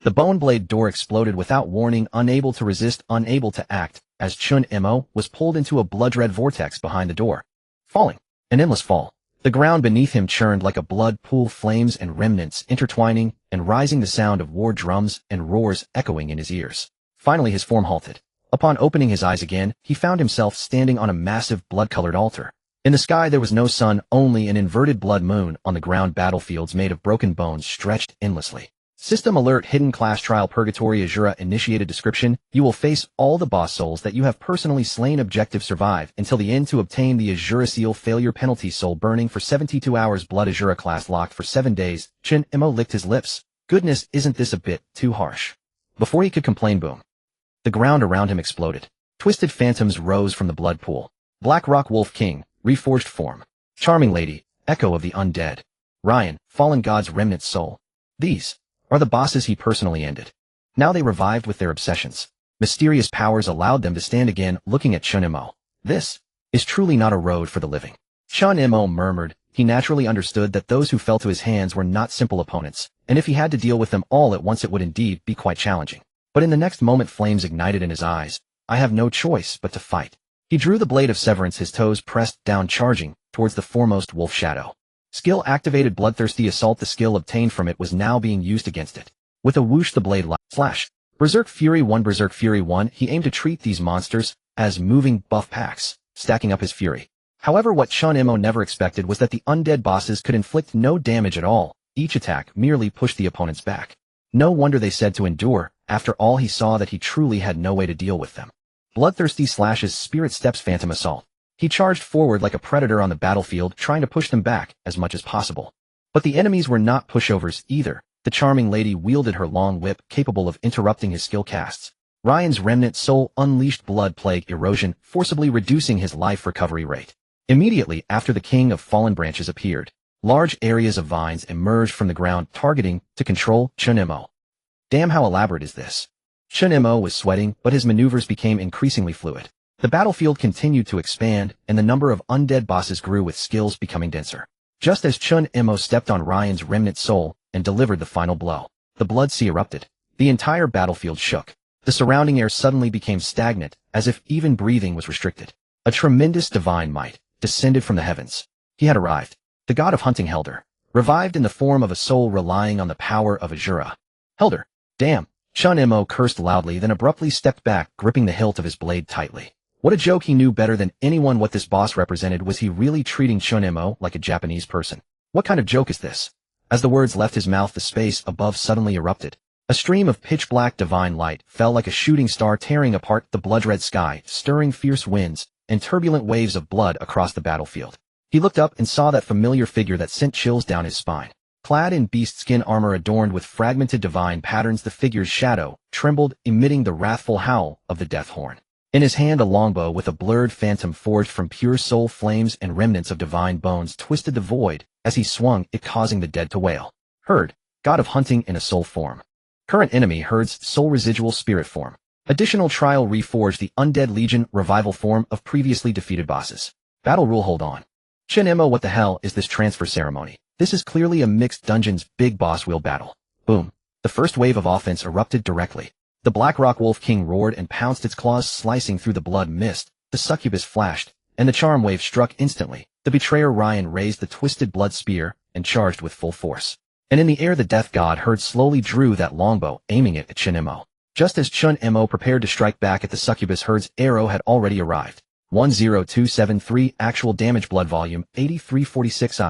The bone blade door exploded without warning, unable to resist, unable to act, as Chen Mo was pulled into a blood-red vortex behind the door. Falling. An endless fall. The ground beneath him churned like a blood pool, flames and remnants intertwining and rising, the sound of war drums and roars echoing in his ears. Finally his form halted. Upon opening his eyes again, he found himself standing on a massive blood-colored altar. In the sky there was no sun, only an inverted blood moon. On the ground, battlefields made of broken bones stretched endlessly. System alert: hidden class trial purgatory Azura initiated description. You will face all the boss souls that you have personally slain. Objective: survive until the end to obtain the Azura seal. Failure penalty: soul burning for 72 hours. Blood Azura class locked for 7 days. Chen Mo licked his lips. Goodness, isn't this a bit too harsh? Before he could complain, boom. The ground around him exploded. Twisted phantoms rose from the blood pool. Black Rock Wolf King, reforged form. Charming Lady, echo of the undead. Ryan, fallen god's remnant soul. These are the bosses he personally ended. Now they revived with their obsessions. Mysterious powers allowed them to stand again. Looking at Chen Mo. This is truly not a road for the living. Chen Mo murmured. He naturally understood that those who fell to his hands were not simple opponents, and if he had to deal with them all at once it would indeed be quite challenging. But in the next moment flames ignited in his eyes. I have no choice but to fight. He drew the blade of severance, his toes pressed down, charging towards the foremost wolf shadow. Skill activated: bloodthirsty assault. The skill obtained from it was now being used against it. With a whoosh the blade slash. Berserk Fury 1. Berserk Fury 1. He aimed to treat these monsters as moving buff packs, stacking up his fury. However, what Chen Mo never expected was that the undead bosses could inflict no damage at all. Each attack merely pushed the opponents back. No wonder they said to endure. After all, he saw that he truly had no way to deal with them. Bloodthirsty slashes. Spirit steps. Phantom assault. He charged forward like a predator on the battlefield, trying to push them back as much as possible. But the enemies were not pushovers either. The charming lady wielded her long whip, capable of interrupting his skill casts. Ryan's remnant soul unleashed blood plague erosion, forcibly reducing his life recovery rate. Immediately after the king of fallen branches appeared, large areas of vines emerged from the ground, targeting to control Chen Mo. Damn, how elaborate is this? Chen Mo was sweating, but his maneuvers became increasingly fluid. The battlefield continued to expand, and the number of undead bosses grew, with skills becoming denser. Just as Chen Mo stepped on Ryan's remnant soul and delivered the final blow, the blood sea erupted. The entire battlefield shook. The surrounding air suddenly became stagnant, as if even breathing was restricted. A tremendous divine might descended from the heavens. He had arrived. The god of hunting, Helder, revived in the form of a soul relying on the power of Azura. Helder. Damn. Chen Mo cursed loudly, then abruptly stepped back, gripping the hilt of his blade tightly. What a joke! He knew better than anyone what this boss represented. Was he really treating Chen Mo like a Japanese person? What kind of joke is this? As the words left his mouth, the space above suddenly erupted. A stream of pitch-black divine light fell like a shooting star, tearing apart the blood-red sky, stirring fierce winds and turbulent waves of blood across the battlefield. He looked up and saw that familiar figure that sent chills down his spine. Clad in beast skin armor adorned with fragmented divine patterns, the figure's shadow trembled, emitting the wrathful howl of the death horn. In his hand, a longbow with a blurred phantom forged from pure soul flames and remnants of divine bones twisted the void as he swung it, causing the dead to wail. Herd, god of hunting in a soul form. Current enemy: Herd's soul residual spirit form. Additional trial: reforged the undead legion revival form of previously defeated bosses. Battle rule: hold on. Chen Mo, what the hell is this transfer ceremony? This is clearly a mixed dungeons big boss wheel battle. Boom. The first wave of offense erupted directly. The Black Rock Wolf King roared and pounced, its claws slicing through the blood mist. The succubus flashed, and the charm wave struck instantly. The betrayer Ryan raised the twisted blood spear and charged with full force. And in the air, the death god Herd slowly drew that longbow, aiming it at Chen Mo. Just as Chen Mo prepared to strike back at the succubus, Herd's arrow had already arrived. 10273 actual damage, blood volume 8346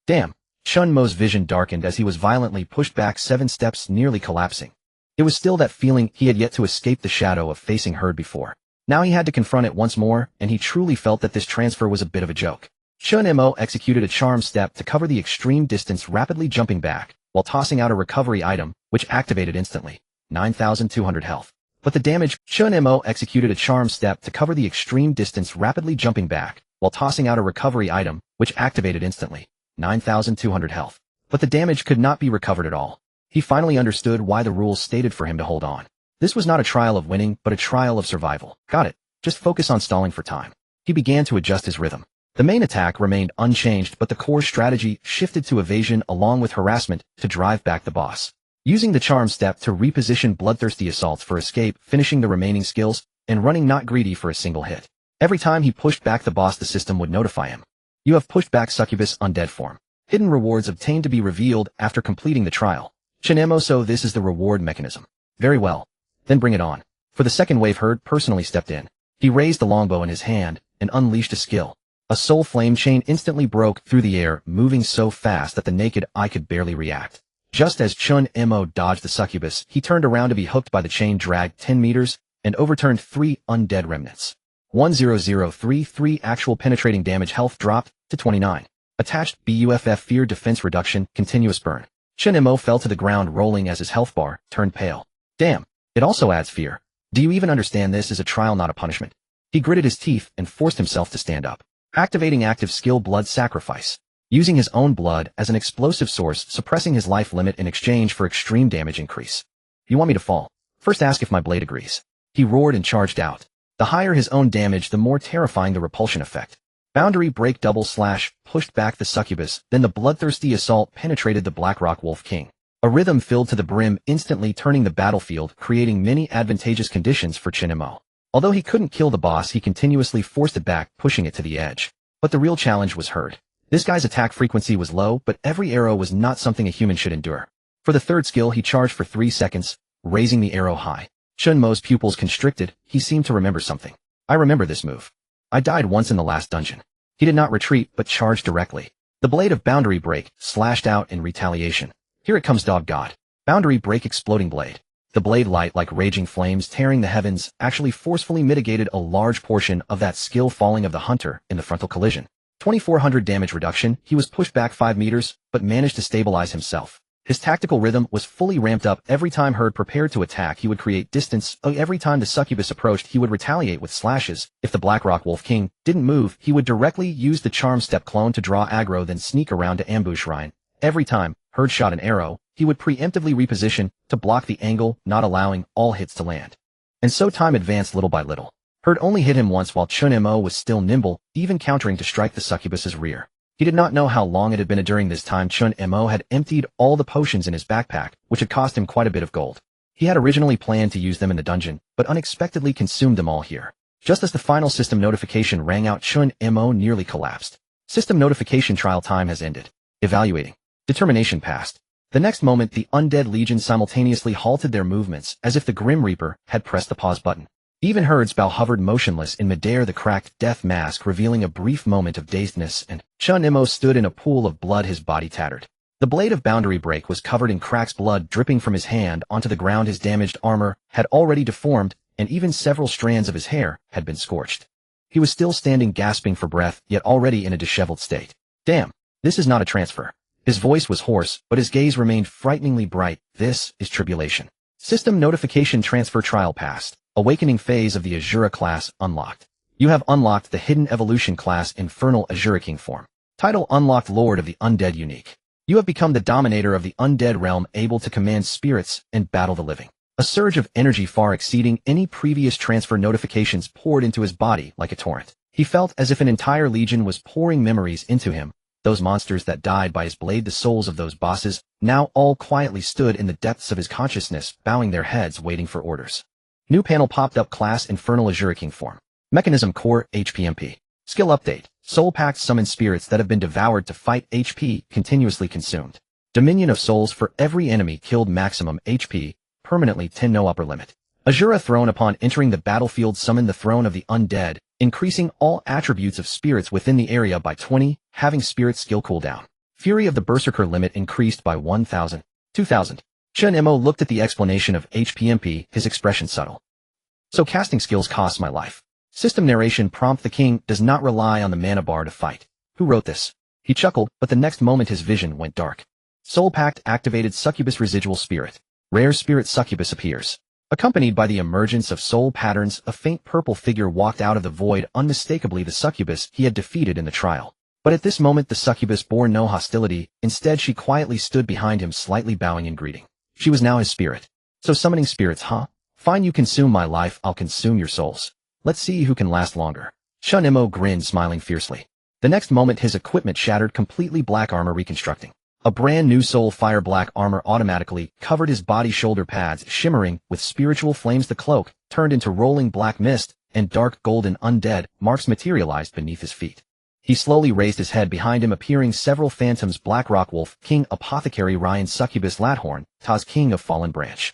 Damn. Chen Mo's vision darkened as he was violently pushed back 7 steps, nearly collapsing. It was still that feeling he had yet to escape the shadow of facing Herd before. Now he had to confront it once more, and he truly felt that this transfer was a bit of a joke. Chen Mo executed a charm step to cover the extreme distance, rapidly jumping back, while tossing out a recovery item, which activated instantly. 9,200 health. But the damage: Chen Mo executed a charm step to cover the extreme distance, rapidly jumping back, while tossing out a recovery item, which activated instantly. 9,200 health. But the damage could not be recovered at all. He finally understood why the rules stated for him to hold on. This was not a trial of winning, but a trial of survival. Got it. Just focus on stalling for time. He began to adjust his rhythm. The main attack remained unchanged, but the core strategy shifted to evasion along with harassment to drive back the boss. Using the charm step to reposition bloodthirsty assaults for escape, finishing the remaining skills, and running not greedy for a single hit. Every time he pushed back the boss, the system would notify him. You have pushed back succubus undead form. Hidden rewards obtained to be revealed after completing the trial. Chen Mo, so this is the reward mechanism. Very well. Then bring it on. For the second wave, Herd personally stepped in. He raised the longbow in his hand and unleashed a skill. A soul flame chain instantly broke through the air, moving so fast that the naked eye could barely react. Just as Chen Mo dodged the succubus, he turned around to be hooked by the chain, dragged 10 meters, and overturned 3 undead remnants. 10033 actual penetrating damage, health dropped to 29. Attached BUFF fear defense reduction, continuous burn. Chen Mo fell to the ground rolling as his health bar turned pale. Damn, it also adds fear. Do you even understand this is a trial, not a punishment? He gritted his teeth and forced himself to stand up. Activating active skill blood sacrifice. Using his own blood as an explosive source, suppressing his life limit in exchange for extreme damage increase. You want me to fall? First ask if my blade agrees. He roared and charged out. The higher his own damage, the more terrifying the repulsion effect. Boundary break double slash pushed back the succubus, then the bloodthirsty assault penetrated the Blackrock Wolf King. A rhythm filled to the brim, instantly turning the battlefield, creating many advantageous conditions for Chen Mo. Although he couldn't kill the boss, he continuously forced it back, pushing it to the edge. But the real challenge was Herd. This guy's attack frequency was low, but every arrow was not something a human should endure. For the third skill, he charged for 3 seconds, raising the arrow high. Chen Mo's pupils constricted. He seemed to remember something. I remember this move. I died once in the last dungeon. He did not retreat, but charged directly. The blade of Boundary Break slashed out in retaliation. Here it comes, dog god. Boundary Break exploding blade. The blade, light like raging flames tearing the heavens, actually forcefully mitigated a large portion of that skill falling of the hunter in the frontal collision. 2400 damage reduction. He was pushed back 5 meters, but managed to stabilize himself. His tactical rhythm was fully ramped up. Every time Herd prepared to attack, he would create distance. Every time the succubus approached, he would retaliate with slashes. If the Blackrock Wolf King didn't move, he would directly use the charm step clone to draw aggro, then sneak around to ambush Ryan. Every time Herd shot an arrow, he would preemptively reposition to block the angle, not allowing all hits to land. And so time advanced little by little. Herd only hit him once while Chen Mo was still nimble, even countering to strike the succubus's rear. He did not know how long it had been. During this time, Chen Mo had emptied all the potions in his backpack, which had cost him quite a bit of gold. He had originally planned to use them in the dungeon, but unexpectedly consumed them all here. Just as the final system notification rang out, Chen Mo nearly collapsed. System notification: trial time has ended. Evaluating. Determination passed. The next moment, the Undead Legion simultaneously halted their movements, as if the Grim Reaper had pressed the pause button. Even Herd's bow hovered motionless in midair, the cracked death mask revealing a brief moment of dazedness, and Chen Mo stood in a pool of blood, his body tattered. The blade of Boundary Break was covered in cracks, blood dripping from his hand onto the ground. His damaged armor had already deformed, and even several strands of his hair had been scorched. He was still standing, gasping for breath, yet already in a disheveled state. Damn, this is not a transfer. His voice was hoarse, but his gaze remained frighteningly bright. This is tribulation. System notification: transfer trial passed. Awakening phase of the Azura class unlocked. You have unlocked the hidden evolution class Infernal Azura King form. Title unlocked: Lord of the Undead unique. You have become the dominator of the undead realm, able to command spirits and battle the living. A surge of energy far exceeding any previous transfer notifications poured into his body like a torrent. He felt as if an entire legion was pouring memories into him. Those monsters that died by his blade, the souls of those bosses, now all quietly stood in the depths of his consciousness, bowing their heads, waiting for orders. New panel popped up: class Infernal Azura King form. Mechanism: core HPMP. Skill update: Soul Pact summon spirits that have been devoured to fight. HP continuously consumed. Dominion of souls for every enemy killed. Maximum HP permanently 10, no upper limit. Azura throne: upon entering the battlefield, summon the throne of the undead, increasing all attributes of spirits within the area by 20, having spirit skill cooldown. Fury of the Berserker limit increased by 1000, 2000. Chen Mo looked at the explanation of HPMP, his expression subtle. So casting skills costs my life. System narration prompt: the king does not rely on the mana bar to fight. Who wrote this? He chuckled, but the next moment his vision went dark. Soul Pact activated. Succubus residual spirit. Rare spirit succubus appears. Accompanied by the emergence of soul patterns, a faint purple figure walked out of the void, unmistakably the succubus he had defeated in the trial. But at this moment the succubus bore no hostility. Instead, she quietly stood behind him, slightly bowing in greeting. She was now his spirit. So summoning spirits, huh? Fine, you consume my life, I'll consume your souls. Let's see who can last longer. Chen Mo grinned, smiling fiercely. The next moment his equipment shattered completely, black armor reconstructing. A brand new soul fire black armor automatically covered his body, shoulder pads shimmering with spiritual flames. The cloak turned into rolling black mist, and dark golden undead marks materialized beneath his feet. He slowly raised his head. Behind him appearing several phantoms: Blackrock Wolf King, Apothecary Ryan, Succubus Lathorn, Taz King of Fallen Branch.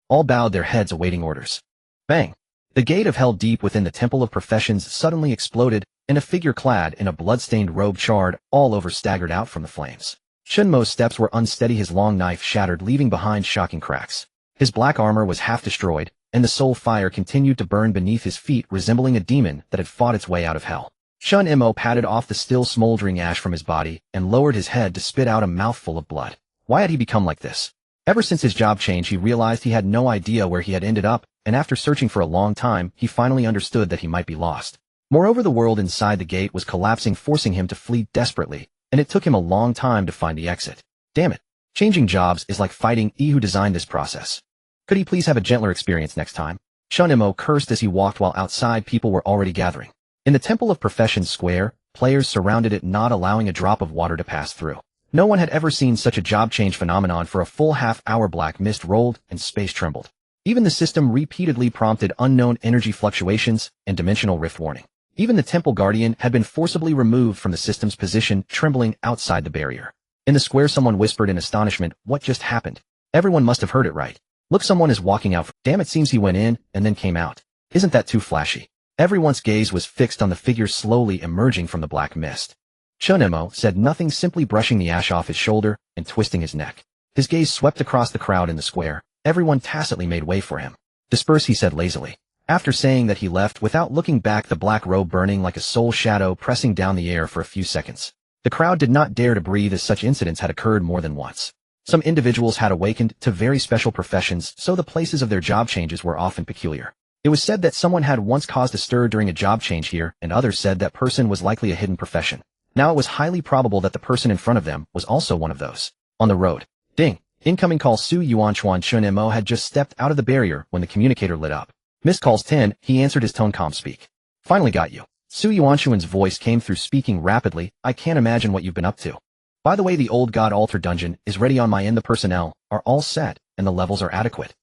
All bowed their heads awaiting orders. Bang! The gate of hell deep within the Temple of Professions suddenly exploded, and a figure clad in a blood-stained robe charred all over staggered out from the flames. Chen Mo's steps were unsteady, his long knife shattered, leaving behind shocking cracks. His black armor was half destroyed, and the soul fire continued to burn beneath his feet, resembling a demon that had fought its way out of hell. Chen Mo patted off the still smoldering ash from his body and lowered his head to spit out a mouthful of blood. Why had he become like this? Ever since his job change, he realized he had no idea where he had ended up, and after searching for a long time, he finally understood that he might be lost. Moreover, the world inside the gate was collapsing, forcing him to flee desperately, and it took him a long time to find the exit. Damn it. Changing jobs is like fighting who designed this process. Could he please have a gentler experience next time? Chen Mo cursed as he walked while outside people were already gathering. In the Temple of Professions Square, players surrounded it, not allowing a drop of water to pass through. No one had ever seen such a job change phenomenon. For a full half-hour, black mist rolled and space trembled. Even the system repeatedly prompted unknown energy fluctuations and dimensional rift warning. Even the Temple Guardian had been forcibly removed from the system's position, trembling outside the barrier. In the square, someone whispered in astonishment, "What just happened?" Everyone must have heard it right. "Look, someone is walking out." Damn, it seems he went in and then came out. Isn't that too flashy? Everyone's gaze was fixed on the figure slowly emerging from the black mist. Chen Mo said nothing, simply brushing the ash off his shoulder and twisting his neck. His gaze swept across the crowd in the square. Everyone tacitly made way for him. "Disperse," he said lazily. After saying that, he left without looking back, the black robe burning like a soul shadow pressing down the air for a few seconds. The crowd did not dare to breathe, as such incidents had occurred more than once. Some individuals had awakened to very special professions, so the places of their job changes were often peculiar. It was said that someone had once caused a stir during a job change here, and others said that person was likely a hidden profession. Now it was highly probable that the person in front of them was also one of those. On the road. Ding! Incoming call. Su Yuanchuan. Chen Mo had just stepped out of the barrier when the communicator lit up. "Missed calls 10, he answered, his tone calm. "Speak." "Finally got you." Su Yuanchuan's voice came through, speaking rapidly. "I can't imagine what you've been up to. By the way, the Old God Altar dungeon is ready on my end. The personnel are all set, and the levels are adequate."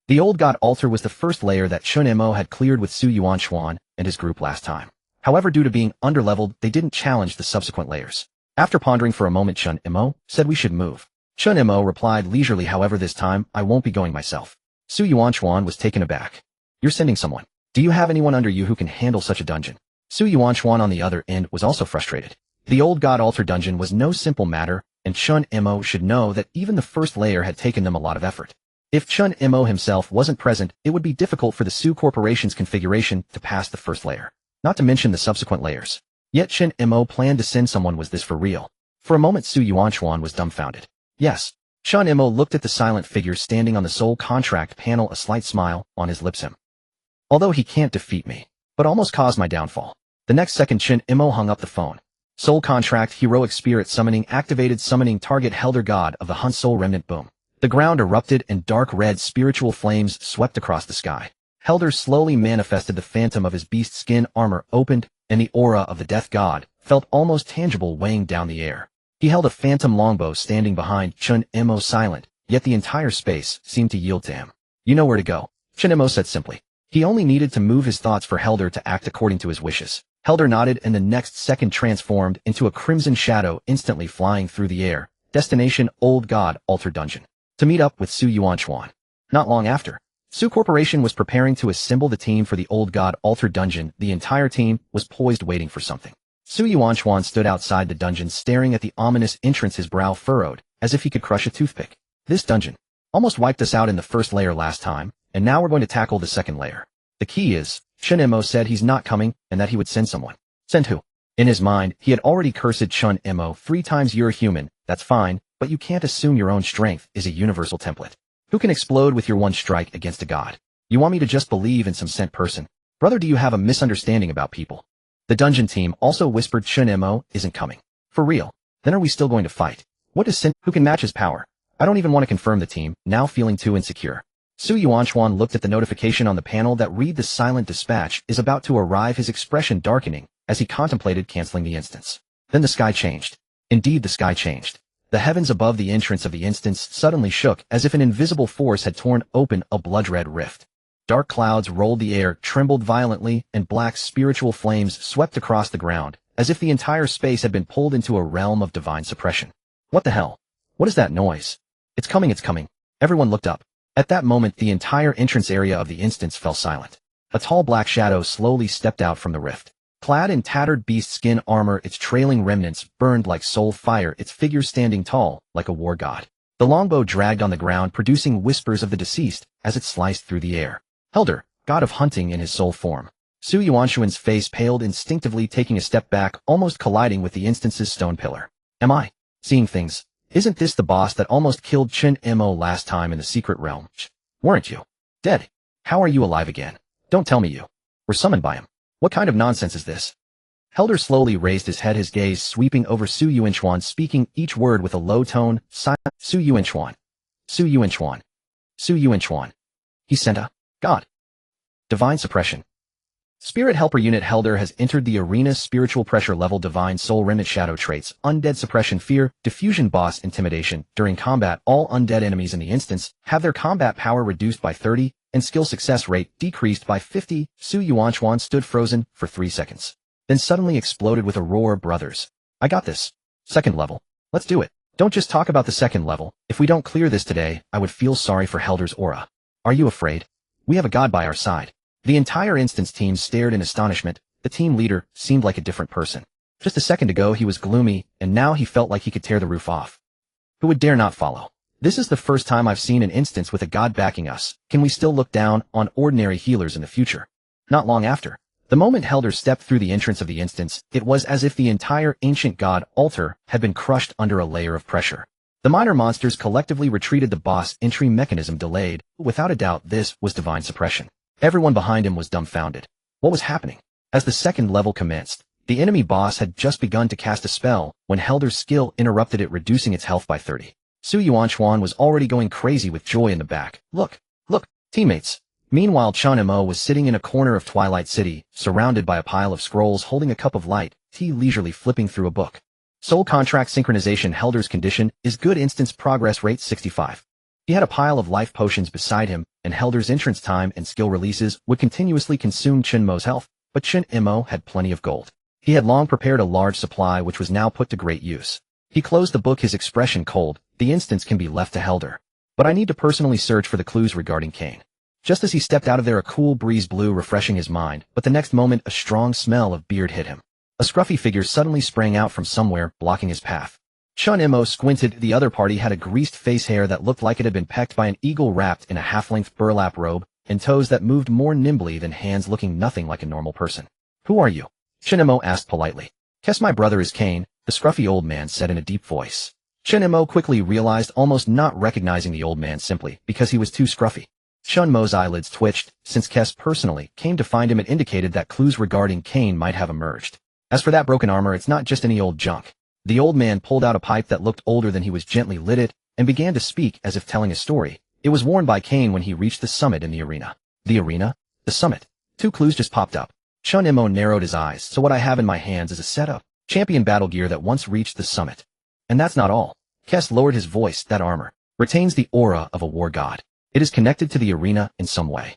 The Old God Altar was the first layer that Chen Mo had cleared with Su Yuanchuan and his group last time. However, due to being underleveled, they didn't challenge the subsequent layers. After pondering for a moment, Chen Mo said, "We should move." Chen Mo replied leisurely, "However, this time, I won't be going myself." Su Yuanchuan was taken aback. "You're sending someone? Do you have anyone under you who can handle such a dungeon?" Su Yuanchuan on the other end was also frustrated. The Old God Altar dungeon was no simple matter, and Chen Mo should know that even the first layer had taken them a lot of effort. If Chen Mo himself wasn't present, it would be difficult for the Su Corporation's configuration to pass the first layer, not to mention the subsequent layers. Yet Chen Mo planned to send someone. Was this for real? For a moment, Su Yuanchuan was dumbfounded. Yes. Chen Mo looked at the silent figure standing on the soul contract panel, a slight smile on his lips. Him. Although he can't defeat me, but almost caused my downfall. The next second, Chen Mo hung up the phone. Soul contract, heroic spirit summoning activated, summoning target Helder, god of the Hunt Soul Remnant. Boom. The ground erupted and dark red spiritual flames swept across the sky. Helder slowly manifested. The phantom of his beast skin armor opened, and the aura of the death god felt almost tangible, weighing down the air. He held a phantom longbow standing behind Chen Mo, silent, yet the entire space seemed to yield to him. "You know where to go," Chen Mo said simply. He only needed to move his thoughts for Helder to act according to his wishes. Helder nodded, and the next second transformed into a crimson shadow, instantly flying through the air. Destination: Old God Altar dungeon. To meet up with Su Yuanchuan. Not long after, Su Corporation was preparing to assemble the team for the Old God Altar dungeon. The entire team was poised, waiting for something. Su Yuanchuan stood outside the dungeon, staring at the ominous entrance, his brow furrowed, as if he could crush a toothpick. "This dungeon almost wiped us out in the first layer last time, and now we're going to tackle the second layer. The key is," Chen Mo said, "he's not coming, and that he would send someone." "Send who?" In his mind, he had already cursed Chen Mo 3 times. "You're human, that's fine, but you can't assume your own strength is a universal template. Who can explode with your one strike against a god? You want me to just believe in some sent person? Brother, do you have a misunderstanding about people?" The dungeon team also whispered, "Chen Mo isn't coming. For real? Then are we still going to fight? What is sent? Who can match his power? I don't even want to confirm." The team, now feeling too insecure. Su Yuanchuan looked at the notification on the panel that read, "The silent dispatch is about to arrive," his expression darkening as he contemplated canceling the instance. Then the sky changed. Indeed, the sky changed. The heavens above the entrance of the instance suddenly shook, as if an invisible force had torn open a blood-red rift. Dark clouds rolled the air, trembled violently, and black spiritual flames swept across the ground, as if the entire space had been pulled into a realm of divine suppression. What the hell? What is that noise? It's coming, it's coming. Everyone looked up. At that moment, the entire entrance area of the instance fell silent. A tall black shadow slowly stepped out from the rift. Clad in tattered beast skin armor, its trailing remnants burned like soul fire, its figure standing tall, like a war god. The longbow dragged on the ground, producing whispers of the deceased as it sliced through the air. Helder, god of hunting in his soul form. Su Yuanshuan's face paled instinctively, taking a step back, almost colliding with the instance's stone pillar. Am I seeing things? Isn't this the boss that almost killed Chen Mo last time in the secret realm? Weren't you dead? How are you alive again? Don't tell me you were summoned by him. What kind of nonsense is this? Helder slowly raised his head, his gaze sweeping over Su Yuanshuan, speaking each word with a low tone. Su Yuanshuan. Su Yuanshuan. Su Yuanshuan. He sent a god. Divine suppression. Spirit Helper Unit Helder has entered the arena. Spiritual pressure level Divine Soul Remnant Shadow traits Undead Suppression Fear Diffusion Boss Intimidation. During combat, all undead enemies in the instance have their combat power reduced by 30 and skill success rate decreased by 50. Su Yuanshuan stood frozen for 3 seconds. Then suddenly exploded with a roar. Brothers, I got this. Second level. Let's do it. Don't just talk about the second level. If we don't clear this today, I would feel sorry for Helder's aura. Are you afraid? We have a god by our side. The entire instance team stared in astonishment. The team leader seemed like a different person. Just a second ago he was gloomy, and now he felt like he could tear the roof off. Who would dare not follow? This is the first time I've seen an instance with a god backing us. Can we still look down on ordinary healers in the future? Not long after, the moment Helder stepped through the entrance of the instance, it was as if the entire ancient god altar had been crushed under a layer of pressure. The minor monsters collectively retreated. The boss entry mechanism delayed. Without a doubt, this was divine suppression. Everyone behind him was dumbfounded. What was happening? As the second level commenced, the enemy boss had just begun to cast a spell when Helder's skill interrupted it, reducing its health by 30. Su Yuanshuan was already going crazy with joy in the back. Look, teammates. Meanwhile, Chen Mo was sitting in a corner of Twilight City, surrounded by a pile of scrolls, holding a cup of light tea, leisurely flipping through a book. Soul contract synchronization. Helder's condition is good. Instance progress rate 65. He had a pile of life potions beside him, and Helder's entrance time and skill releases would continuously consume Chen Mo's health, but Chen Mo had plenty of gold. He had long prepared a large supply which was now put to great use. He closed the book, his expression cold. The instance can be left to Helder. But I need to personally search for the clues regarding Cain. Just as he stepped out of there, a cool breeze blew, refreshing his mind, but the next moment a strong smell of beard hit him. A scruffy figure suddenly sprang out from somewhere, blocking his path. Chen Mo squinted. The other party had a greased face, hair that looked like it had been pecked by an eagle, wrapped in a half-length burlap robe, and toes that moved more nimbly than hands, looking nothing like a normal person. Who are you? Chen Mo asked politely. Guess my brother is Cain, the scruffy old man said in a deep voice. Chen Mo quickly realized, almost not recognizing the old man simply because he was too scruffy. Chen Mo's eyelids twitched. Since Kes personally came to find him, it indicated that clues regarding Cain might have emerged. As for that broken armor, it's not just any old junk. The old man pulled out a pipe that looked older than he was, gently lit it, and began to speak as if telling a story. It was worn by Cain when he reached the summit in the arena. The arena? The summit. 2 clues just popped up. Chen Mo narrowed his eyes. So what I have in my hands is a set of champion battle gear that once reached the summit. And that's not all. Kes lowered his voice. That armor retains the aura of a war god. It is connected to the arena in some way.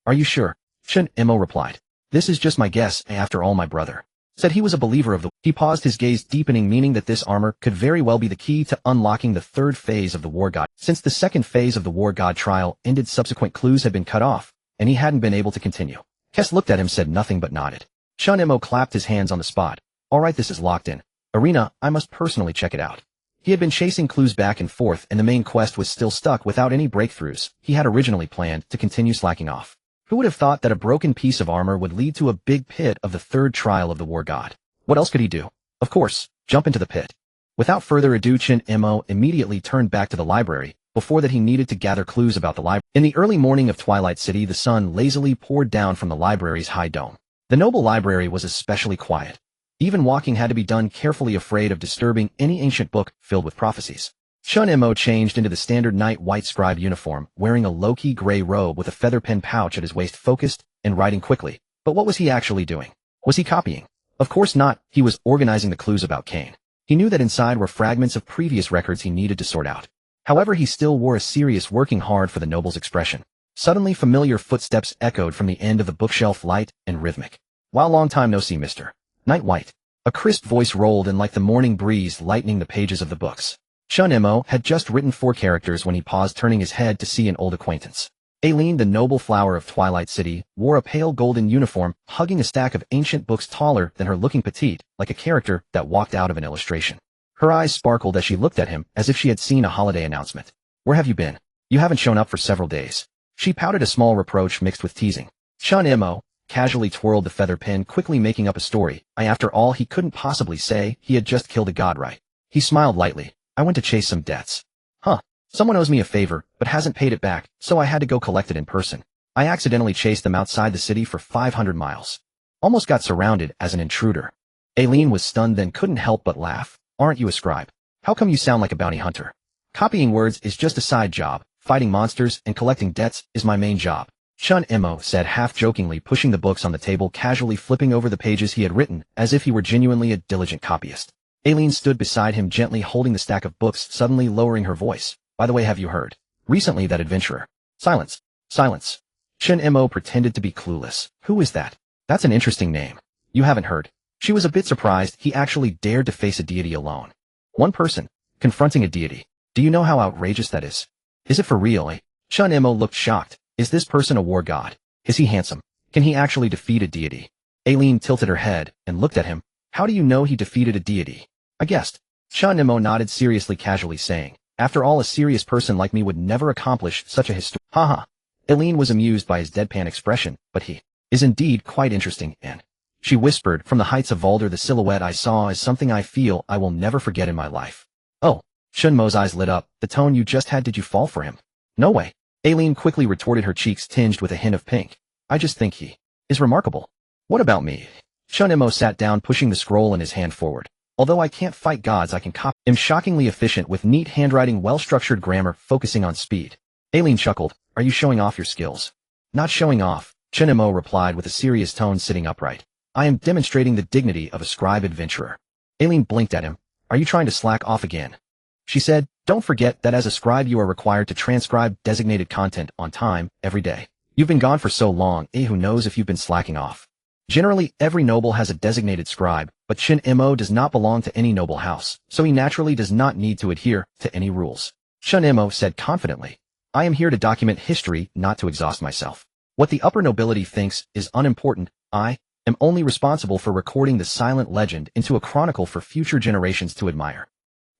Are you sure? Chen Mo replied. This is just my guess. After all, my brother said he was a believer of the... He paused, his gaze deepening, meaning that this armor could very well be the key to unlocking the third phase of the war god. Since the second phase of the war god trial ended, subsequent clues had been cut off, and he hadn't been able to continue. Kes looked at him, said nothing but nodded. Chen Mo clapped his hands on the spot. All right, this is locked in. Arena, I must personally check it out. He had been chasing clues back and forth, and the main quest was still stuck without any breakthroughs. He had originally planned to continue slacking off. Who would have thought that a broken piece of armor would lead to a big pit of the third trial of the war god? What else could he do? Of course, jump into the pit. Without further ado, Chen Mo immediately turned back to the library. Before that, he needed to gather clues about the library. In the early morning of Twilight City, the sun lazily poured down from the library's high dome. The noble library was especially quiet. Even walking had to be done carefully, afraid of disturbing any ancient book filled with prophecies. Chen Mo changed into the standard night white scribe uniform, wearing a low-key gray robe with a feather pen pouch at his waist, focused and writing quickly. But what was he actually doing? Was he copying? Of course not. He was organizing the clues about Cain. He knew that inside were fragments of previous records he needed to sort out. However, he still wore a serious, working hard for the noble's expression. Suddenly, familiar footsteps echoed from the end of the bookshelf, light and rhythmic. Wow, long time no see, Mr. Night White. A crisp voice rolled in like the morning breeze, lightening the pages of the books. Chen Mo had just written 4 characters when he paused, turning his head to see an old acquaintance. Aileen, the noble flower of Twilight City, wore a pale golden uniform, hugging a stack of ancient books taller than her, looking petite, like a character that walked out of an illustration. Her eyes sparkled as she looked at him, as if she had seen a holiday announcement. Where have you been? You haven't shown up for several days. She pouted, a small reproach mixed with teasing. Chen Mo casually twirled the feather pen, quickly making up a story. After all, he couldn't possibly say he had just killed a god, right? He smiled lightly. I went to chase some debts. Huh. Someone owes me a favor, but hasn't paid it back, so I had to go collect it in person. I accidentally chased them outside the city for 500 miles. Almost got surrounded as an intruder. Aileen was stunned, then couldn't help but laugh. Aren't you a scribe? How come you sound like a bounty hunter? Copying words is just a side job. Fighting monsters and collecting debts is my main job. Chen Mo said, half-jokingly, pushing the books on the table, casually flipping over the pages he had written, as if he were genuinely a diligent copyist. Aileen stood beside him, gently holding the stack of books, suddenly lowering her voice. By the way, have you heard recently that adventurer? Silence. Silence. Chen Mo pretended to be clueless. Who is that? That's an interesting name. You haven't heard. She was a bit surprised he actually dared to face a deity alone. One person, confronting a deity. Do you know how outrageous that is? Is it for real? Chen Mo looked shocked. Is this person a war god? Is he handsome? Can he actually defeat a deity? Aileen tilted her head and looked at him. How do you know he defeated a deity? I guessed. Chen Mo nodded seriously, casually saying, after all, a serious person like me would never accomplish such a Haha. Aileen was amused by his deadpan expression, but he is indeed quite interesting, and she whispered, from the heights of Valder, the silhouette I saw is something I feel I will never forget in my life. Oh. Chen Mo's eyes lit up. The tone you just had, did you fall for him? No way. Aileen quickly retorted, her cheeks tinged with a hint of pink. I just think he is remarkable. What about me? Chen Mo sat down, pushing the scroll in his hand forward. Although I can't fight gods, I can copy. Am shockingly efficient with neat handwriting, well-structured grammar, focusing on speed. Aileen chuckled. Are you showing off your skills? Not showing off, Chen Mo replied with a serious tone, sitting upright. I am demonstrating the dignity of a scribe adventurer. Aileen blinked at him. Are you trying to slack off again? She said, don't forget that as a scribe you are required to transcribe designated content on time, every day. You've been gone for so long, who knows if you've been slacking off. Generally, every noble has a designated scribe, but Chen Mo does not belong to any noble house, so he naturally does not need to adhere to any rules. Chen Mo said confidently, I am here to document history, not to exhaust myself. What the upper nobility thinks is unimportant. I am only responsible for recording the silent legend into a chronicle for future generations to admire.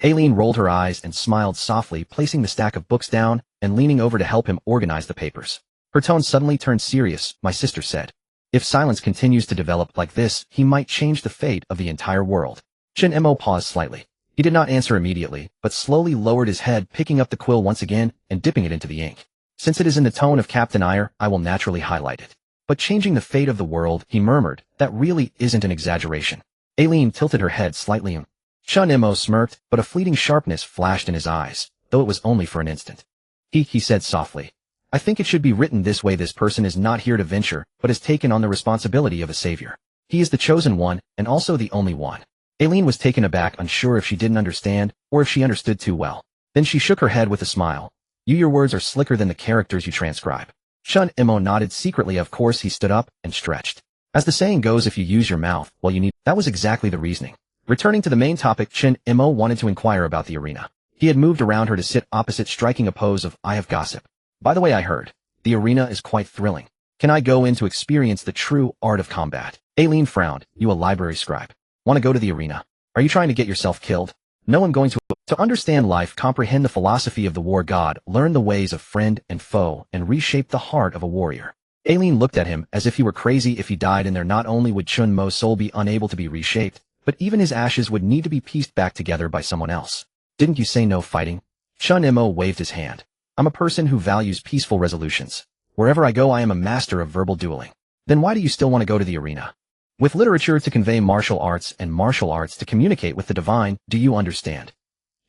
Aileen rolled her eyes and smiled softly, placing the stack of books down and leaning over to help him organize the papers. Her tone suddenly turned serious. My sister said, if silence continues to develop like this, he might change the fate of the entire world. Chen Mo paused slightly. He did not answer immediately, but slowly lowered his head, picking up the quill once again and dipping it into the ink. Since it is in the tone of Captain Ire, I will naturally highlight it. But changing the fate of the world, he murmured, that really isn't an exaggeration. Aileen tilted her head slightly. Chen Mo smirked, but a fleeting sharpness flashed in his eyes, though it was only for an instant. He said softly, I think it should be written this way. This person is not here to venture, but has taken on the responsibility of a savior. He is the chosen one, and also the only one. Aileen was taken aback, unsure if she didn't understand, or if she understood too well. Then she shook her head with a smile. Your words are slicker than the characters you transcribe. Chen Mo nodded secretly. Of course. He stood up and stretched. As the saying goes, if you use your mouth, well, you need. That was exactly the reasoning. Returning to the main topic, Chen Mo wanted to inquire about the arena. He had moved around her to sit opposite, striking a pose of I have gossip. By the way, I heard the arena is quite thrilling. Can I go in to experience the true art of combat? Aileen frowned. You a library scribe? Want to go to the arena? Are you trying to get yourself killed? No, I'm going to understand life, comprehend the philosophy of the war god, learn the ways of friend and foe, and reshape the heart of a warrior. Aileen looked at him as if he were crazy. If he died in there, not only would Chen Mo's soul be unable to be reshaped, but even his ashes would need to be pieced back together by someone else. Didn't you say no fighting? Chen Mo waved his hand. I'm a person who values peaceful resolutions. Wherever I go, I am a master of verbal dueling. Then why do you still want to go to the arena? With literature to convey martial arts and martial arts to communicate with the divine, do you understand?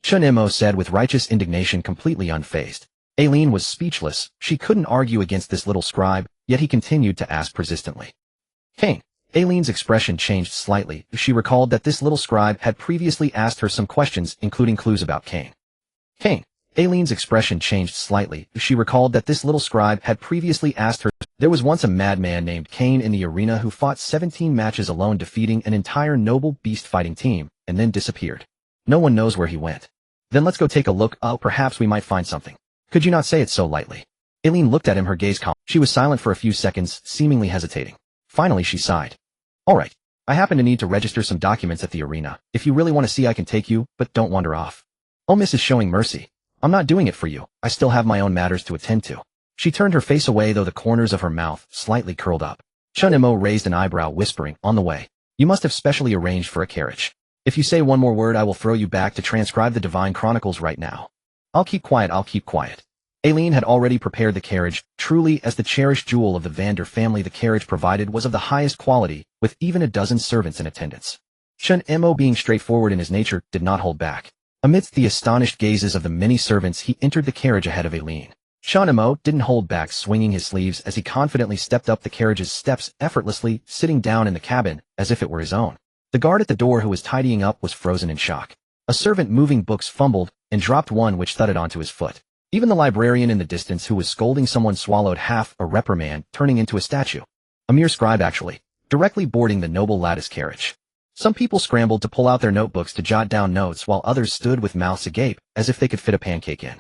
Chen Mo said with righteous indignation, completely unfazed. Aileen was speechless. She couldn't argue against this little scribe, yet he continued to ask persistently. Cain. Aileen's expression changed slightly. She recalled that this little scribe had previously asked her some questions, including clues about Cain. Cain. Aileen's expression changed slightly. She recalled that this little scribe had previously asked her. There was once a madman named Cain in the arena who fought 17 matches alone, defeating an entire noble beast fighting team, and then disappeared. No one knows where he went. Then let's go take a look. Oh, perhaps we might find something. Could you not say it so lightly? Aileen looked at him, her gaze calm. She was silent for a few seconds, seemingly hesitating. Finally, she sighed. All right. I happen to need to register some documents at the arena. If you really want to see, I can take you, but don't wander off. Oh, Mrs. Showing mercy. I'm not doing it for you. I still have my own matters to attend to. She turned her face away, though the corners of her mouth slightly curled up. Chen Mo raised an eyebrow, whispering, on the way. You must have specially arranged for a carriage. If you say one more word, I will throw you back to transcribe the Divine Chronicles right now. I'll keep quiet. Aileen had already prepared the carriage. Truly, as the cherished jewel of the Vander family, the carriage provided was of the highest quality, with even a dozen servants in attendance. Chen Mo, being straightforward in his nature, did not hold back. Amidst the astonished gazes of the many servants, he entered the carriage ahead of Aileen. Chen Mo didn't hold back, swinging his sleeves as he confidently stepped up the carriage's steps, effortlessly sitting down in the cabin as if it were his own. The guard at the door, who was tidying up, was frozen in shock. A servant moving books fumbled and dropped one which thudded onto his foot. Even the librarian in the distance, who was scolding someone, swallowed half a reprimand, turning into a statue. A mere scribe, actually, directly boarding the noble lattice carriage. Some people scrambled to pull out their notebooks to jot down notes, while others stood with mouths agape, as if they could fit a pancake in.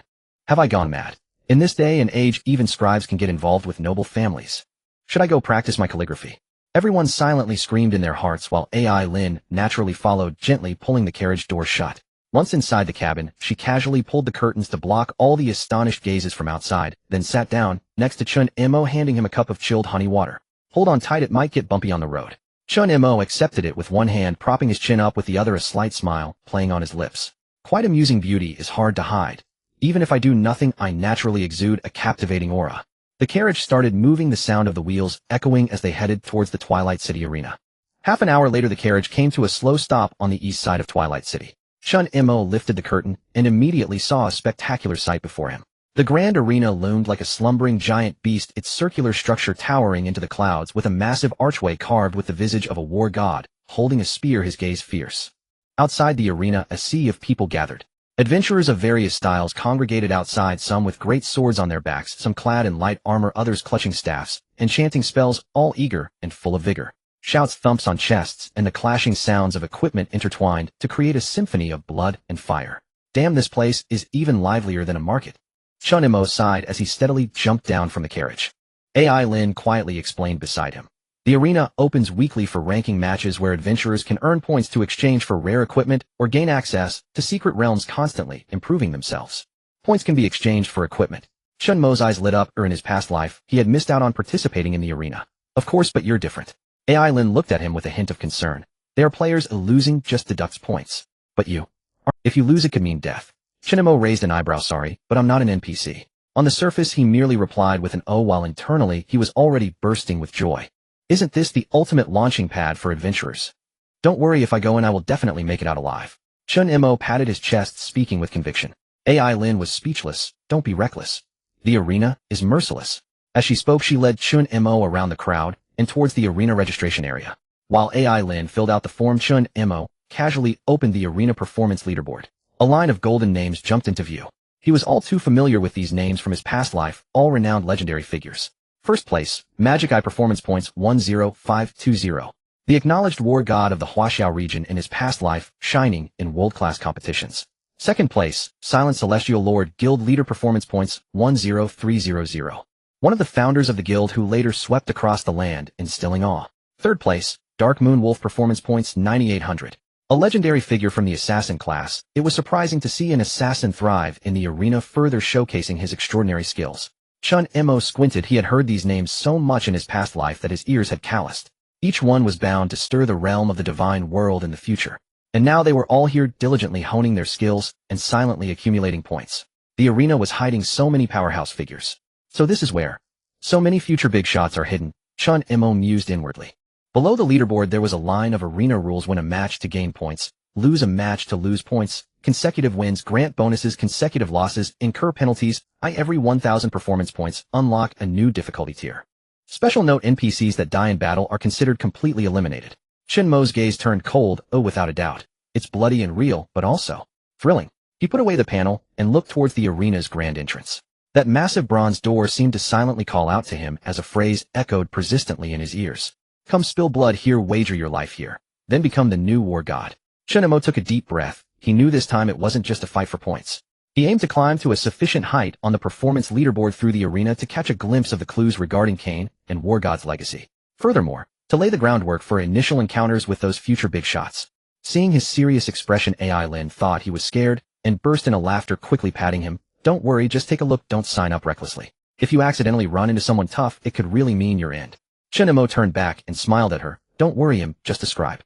Have I gone mad? In this day and age, even scribes can get involved with noble families. Should I go practice my calligraphy? Everyone silently screamed in their hearts, while Aileen naturally followed, gently pulling the carriage door shut. Once inside the cabin, she casually pulled the curtains to block all the astonished gazes from outside, then sat down next to Chen Mo, handing him a cup of chilled honey water. Hold on tight, it might get bumpy on the road. Chen Mo accepted it with one hand, propping his chin up, with the other a slight smile playing on his lips. Quite amusing beauty is hard to hide. Even if I do nothing, I naturally exude a captivating aura. The carriage started moving, the sound of the wheels echoing as they headed towards the Twilight City arena. Half an hour later, the carriage came to a slow stop on the east side of Twilight City. Chen Mo lifted the curtain and immediately saw a spectacular sight before him. The grand arena loomed like a slumbering giant beast, its circular structure towering into the clouds, with a massive archway carved with the visage of a war god, holding a spear, his gaze fierce. Outside the arena, a sea of people gathered. Adventurers of various styles congregated outside, some with great swords on their backs, some clad in light armor, others clutching staffs and chanting spells, all eager and full of vigor. Shouts, thumps on chests, and the clashing sounds of equipment intertwined to create a symphony of blood and fire. Damn, this place is even livelier than a market. Chen Mo sighed as he steadily jumped down from the carriage. Aileen quietly explained beside him. The arena opens weekly for ranking matches where adventurers can earn points to exchange for rare equipment or gain access to secret realms, constantly improving themselves. Points can be exchanged for equipment. Chen Mo's eyes lit up, in his past life, he had missed out on participating in the arena. Of course, but you're different. Aileen looked at him with a hint of concern. There are players losing just deducts points. But you. If you lose, it could mean death. Chen Mo raised an eyebrow. Sorry, but I'm not an NPC. On the surface, he merely replied with an "oh," while internally he was already bursting with joy. Isn't this the ultimate launching pad for adventurers? Don't worry, if I go in, I will definitely make it out alive. Chen Mo patted his chest, speaking with conviction. Aileen was speechless. Don't be reckless. The arena is merciless. As she spoke, she led Chen Mo around the crowd and towards the arena registration area. While Aileen filled out the form, Chen Mo casually opened the arena performance leaderboard. A line of golden names jumped into view. He was all too familiar with these names from his past life, all renowned legendary figures. First place, Magic Eye performance points 10520. The acknowledged war god of the Huaxiao region in his past life, shining in world-class competitions. Second place, Silent Celestial Lord guild leader performance points 10300. One of the founders of the guild who later swept across the land, instilling awe. Third place, Dark Moon Wolf performance points 9800. A legendary figure from the assassin class, it was surprising to see an assassin thrive in the arena, further showcasing his extraordinary skills. Chen Mo squinted. He had heard these names so much in his past life that his ears had calloused. Each one was bound to stir the realm of the divine world in the future. And now they were all here, diligently honing their skills and silently accumulating points. The arena was hiding so many powerhouse figures. So this is where so many future big shots are hidden, Chen Mo mused inwardly. Below the leaderboard there was a line of arena rules: win a match to gain points, lose a match to lose points, consecutive wins grant bonuses, consecutive losses incur penalties, every 1,000 performance points unlock a new difficulty tier. Special note: NPCs that die in battle are considered completely eliminated. Chen Mo's gaze turned cold. Oh, without a doubt. It's bloody and real, but also thrilling. He put away the panel and looked towards the arena's grand entrance. That massive bronze door seemed to silently call out to him as a phrase echoed persistently in his ears. Come spill blood here, wager your life here, then become the new war god. Chen Mo took a deep breath. he knew this time it wasn't just a fight for points. He aimed to climb to a sufficient height on the performance leaderboard through the arena to catch a glimpse of the clues regarding Kane and War God's legacy. Furthermore, to lay the groundwork for initial encounters with those future big shots. Seeing his serious expression, AI Lin thought he was scared and burst into laughter, quickly patting him. Don't worry, just take a look, don't sign up recklessly. If you accidentally run into someone tough, it could really mean your end. Chen Mo turned back and smiled at her. Don't worry, I'm just a scribe.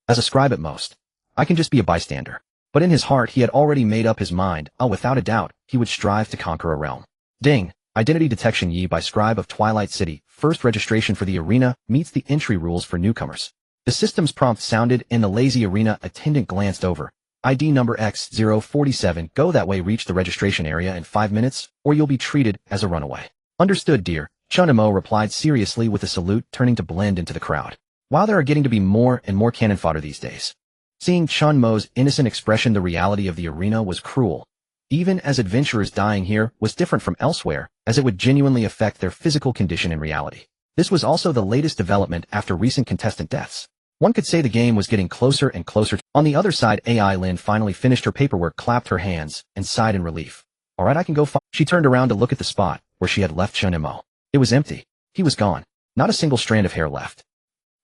As a scribe at most. I can just be a bystander. But in his heart he had already made up his mind. Without a doubt, he would strive to conquer a realm. Ding! Identity detection. Yi by Scribe of Twilight City. First registration for the arena meets the entry rules for newcomers. The system's prompt sounded and the lazy arena attendant glanced over. ID number X047. Go that way. Reach the registration area in 5 minutes, or you'll be treated as a runaway. Understood, dear. Chen Mo replied seriously with a salute, turning to blend into the crowd. Wow, there are getting to be more and more cannon fodder these days. Seeing Chen Mo's innocent expression, the reality of the arena was cruel. Even as adventurers, dying here was different from elsewhere, as it would genuinely affect their physical condition in reality. This was also the latest development after recent contestant deaths. One could say the game was getting closer and closer. On the other side, AI Lin finally finished her paperwork, clapped her hands, and sighed in relief. Alright, I can go. She turned around to look at the spot where she had left Chen Mo. It was empty. He was gone. Not a single strand of hair left.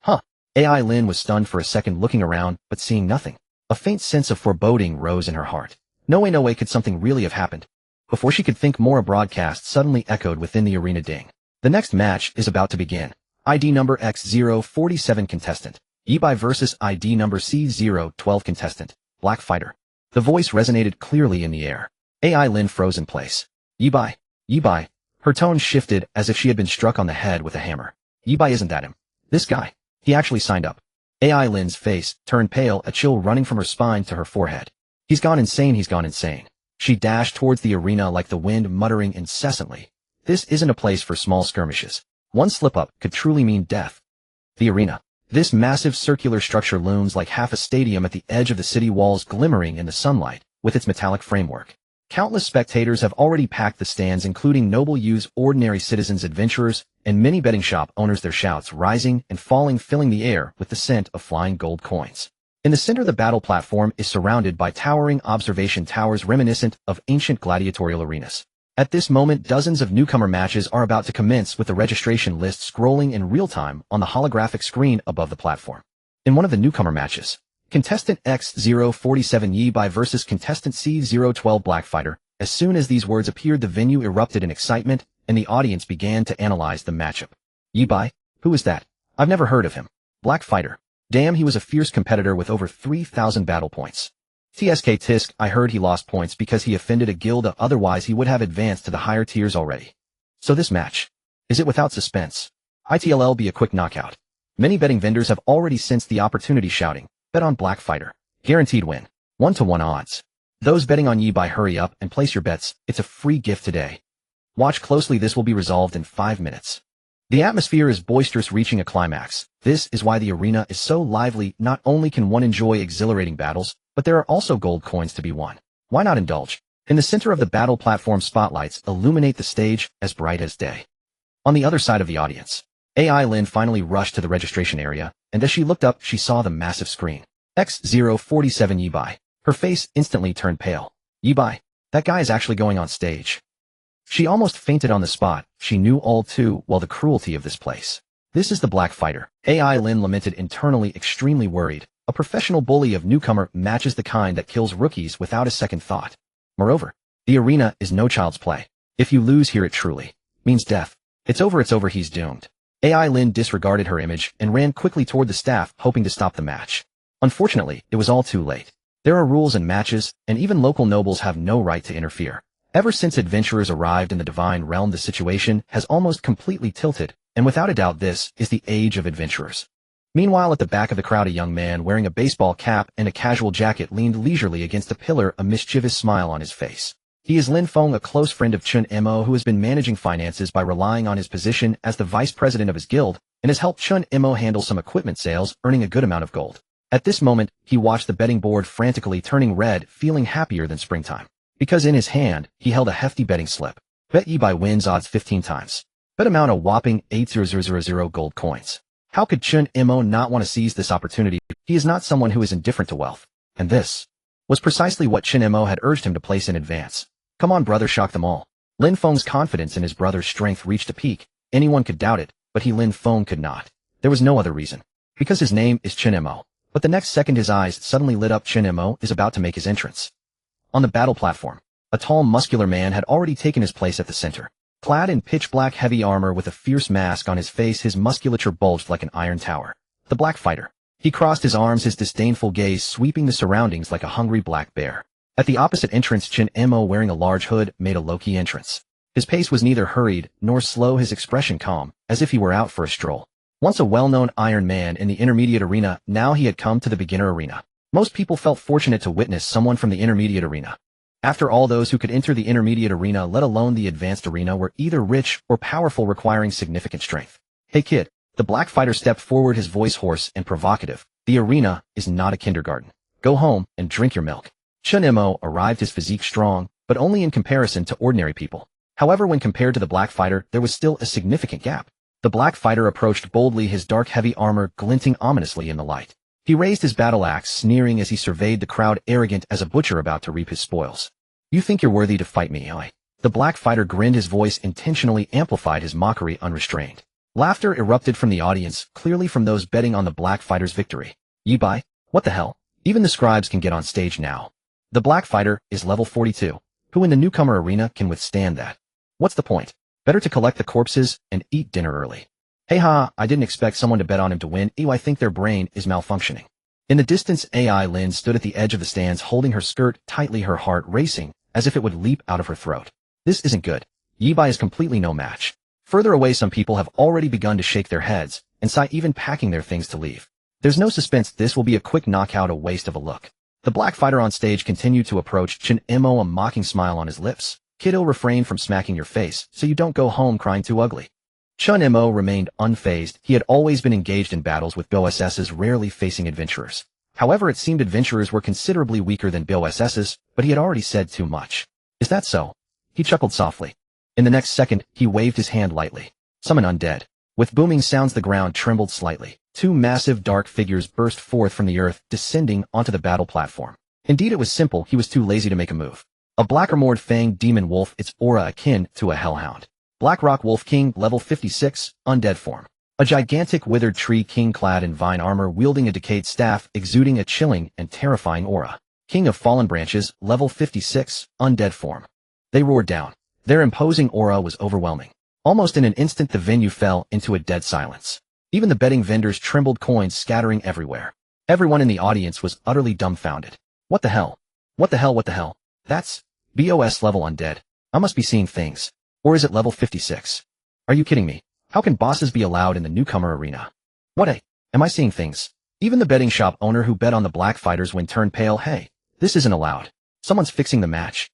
Huh. AI Lin was stunned for a second, looking around, but seeing nothing. A faint sense of foreboding rose in her heart. No way could something really have happened. Before she could think more, a broadcast suddenly echoed within the arena. Ding. The next match is about to begin. ID number X047 contestant. Yibai versus ID number C012 contestant. Black Fighter. The voice resonated clearly in the air. AI Lin froze in place. Yibai. Her tone shifted as if she had been struck on the head with a hammer. Yibai, isn't that him? This guy. He actually signed up. AI Lin's face turned pale, a chill running from her spine to her forehead. He's gone insane. She dashed towards the arena like the wind, muttering incessantly. This isn't a place for small skirmishes. One slip-up could truly mean death. The arena. This massive circular structure looms like half a stadium at the edge of the city walls, glimmering in the sunlight with its metallic framework. Countless spectators have already packed the stands, including noble youths, ordinary citizens, adventurers, and many betting shop owners, their shouts rising and falling, filling the air with the scent of flying gold coins. In the center, the battle platform is surrounded by towering observation towers reminiscent of ancient gladiatorial arenas. At this moment, dozens of newcomer matches are about to commence, with the registration list scrolling in real time on the holographic screen above the platform. In one of the newcomer matches, contestant X047 Yibai versus contestant C012 Black Fighter. As soon as these words appeared, the venue erupted in excitement, and the audience began to analyze the matchup. Yibai? Who is that? I've never heard of him. Black Fighter. Damn, he was a fierce competitor with over 3,000 battle points. Tisk, I heard he lost points because he offended a guild, otherwise he would have advanced to the higher tiers already. So this match. Is it without suspense? It'll be a quick knockout. Many betting vendors have already sensed the opportunity, shouting, bet on Black Fighter. Guaranteed win. 1-to-1 odds. Those betting on Yibai, hurry up and place your bets. It's a free gift today. Watch closely, this will be resolved in 5 minutes. The atmosphere is boisterous, reaching a climax. This is why the arena is so lively. Not only can one enjoy exhilarating battles, but there are also gold coins to be won. Why not indulge? In the center of the battle platform, spotlights illuminate the stage as bright as day. On the other side of the audience, AI Lin finally rushed to the registration area, and as she looked up, she saw the massive screen. X047 Yibai. Her face instantly turned pale. Yibai, that guy is actually going on stage. She almost fainted on the spot. She knew all too well the cruelty of this place. This is the Black Fighter. AI Lin lamented internally, extremely worried. A professional bully of newcomer matches, the kind that kills rookies without a second thought. Moreover, the arena is no child's play. If you lose here, it truly means death. It's over, he's doomed. AI Lin disregarded her image and ran quickly toward the staff, hoping to stop the match. Unfortunately, it was all too late. There are rules in matches, and even local nobles have no right to interfere. Ever since adventurers arrived in the Divine Realm, the situation has almost completely tilted, and without a doubt this is the age of adventurers. Meanwhile, at the back of the crowd, a young man wearing a baseball cap and a casual jacket leaned leisurely against a pillar, a mischievous smile on his face. He is Lin Feng, a close friend of Chen Mo, who has been managing finances by relying on his position as the vice president of his guild, and has helped Chen Mo handle some equipment sales, earning a good amount of gold. At this moment, he watched the betting board frantically turning red, feeling happier than springtime. Because in his hand, he held a hefty betting slip. Bet Yibai wins, odds 15 times. Bet amount a whopping 8,000 gold coins. How could Chen Mo not want to seize this opportunity? He is not someone who is indifferent to wealth. And this was precisely what Chen Mo had urged him to place in advance. Come on, brother, shock them all. Lin Feng's confidence in his brother's strength reached a peak. Anyone could doubt it, but Lin Feng could not. There was no other reason. Because his name is Chen Mo. But the next second his eyes suddenly lit up. Chen Mo is about to make his entrance. On the battle platform, a tall muscular man had already taken his place at the center. Clad in pitch-black heavy armor with a fierce mask on his face, his musculature bulged like an iron tower. The Black Fighter. He crossed his arms, his disdainful gaze sweeping the surroundings like a hungry black bear. At the opposite entrance, Chen Mo, wearing a large hood, made a low-key entrance. His pace was neither hurried nor slow, his expression calm, as if he were out for a stroll. Once a well-known Iron Man in the intermediate arena, now he had come to the beginner arena. Most people felt fortunate to witness someone from the intermediate arena. After all, those who could enter the intermediate arena, let alone the advanced arena, were either rich or powerful, requiring significant strength. Hey kid, the Black Fighter stepped forward, his voice hoarse and provocative. The arena is not a kindergarten. Go home and drink your milk. Chen Mo arrived, his physique strong, but only in comparison to ordinary people. However, when compared to the Black Fighter, there was still a significant gap. The Black Fighter approached boldly, his dark heavy armor glinting ominously in the light. He raised his battle axe, sneering as he surveyed the crowd, arrogant as a butcher about to reap his spoils. You think you're worthy to fight me, eh? The Black Fighter grinned, his voice intentionally amplified, his mockery unrestrained. Laughter erupted from the audience, clearly from those betting on the Black Fighter's victory. Yibai? What the hell? Even the scribes can get on stage now. The Black Fighter is level 42. Who in the newcomer arena can withstand that? What's the point? Better to collect the corpses and eat dinner early. Hey ha, I didn't expect someone to bet on him to win. Ew, I think their brain is malfunctioning. In the distance, AI Lin stood at the edge of the stands, holding her skirt tightly, her heart racing, as if it would leap out of her throat. This isn't good. Yibai is completely no match. Further away, some people have already begun to shake their heads, and sigh, even packing their things to leave. There's no suspense. This will be a quick knockout, a waste of a look. The Black Fighter on stage continued to approach Chen Mo, a mocking smile on his lips. Kiddo, refrain from smacking your face, so you don't go home crying too ugly. Chen Mo remained unfazed. He had always been engaged in battles with BOSSs, rarely facing adventurers. However, it seemed adventurers were considerably weaker than BOSSs, but he had already said too much. Is that so? He chuckled softly. In the next second, he waved his hand lightly. Summon undead. With booming sounds, the ground trembled slightly. Two massive dark figures burst forth from the earth, descending onto the battle platform. Indeed, it was simple. He was too lazy to make a move. A black armored fanged demon wolf, its aura akin to a hellhound. Black Rock Wolf King, level 56, undead form. A gigantic withered tree king clad in vine armor, wielding a decayed staff, exuding a chilling and terrifying aura. King of Fallen Branches, level 56, undead form. They roared down. Their imposing aura was overwhelming. Almost in an instant, the venue fell into a dead silence. Even the betting vendors trembled, coins scattering everywhere. Everyone in the audience was utterly dumbfounded. What the hell? What the hell? What the hell? That's BOS level undead. I must be seeing things. Or is it level 56? Are you kidding me? How can bosses be allowed in the newcomer arena? Am I seeing things? Even the betting shop owner who bet on the Black Fighters turned pale. Hey, this isn't allowed. Someone's fixing the match.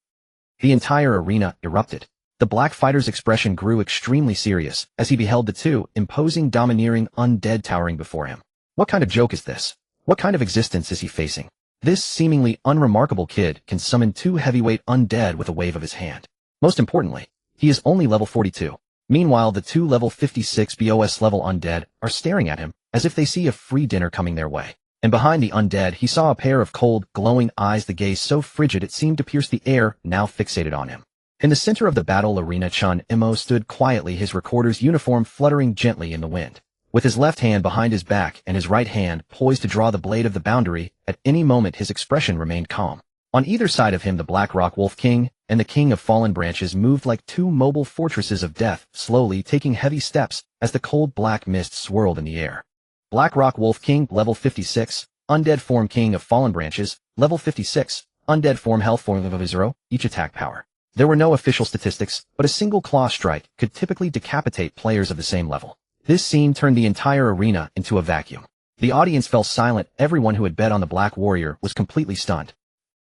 The entire arena erupted. The Black Fighter's expression grew extremely serious as he beheld the two imposing, domineering undead towering before him. What kind of joke is this? What kind of existence is he facing? This seemingly unremarkable kid can summon two heavyweight undead with a wave of his hand. Most importantly, he is only level 42. Meanwhile, the two level 56 BOS level undead are staring at him as if they see a free dinner coming their way. And behind the undead, he saw a pair of cold, glowing eyes, the gaze so frigid it seemed to pierce the air, now fixated on him. In the center of the battle arena, Chen Mo stood quietly, his recorder's uniform fluttering gently in the wind. With his left hand behind his back and his right hand poised to draw the blade of the boundary, at any moment his expression remained calm. On either side of him, the Black Rock Wolf King and the King of Fallen Branches moved like two mobile fortresses of death, slowly taking heavy steps as the cold black mist swirled in the air. Black Rock Wolf King, level 56, undead form. King of Fallen Branches, level 56, undead form. Health form of 0, each attack power. There were no official statistics, but a single claw strike could typically decapitate players of the same level. This scene turned the entire arena into a vacuum. The audience fell silent. Everyone who had bet on the Black Warrior was completely stunned.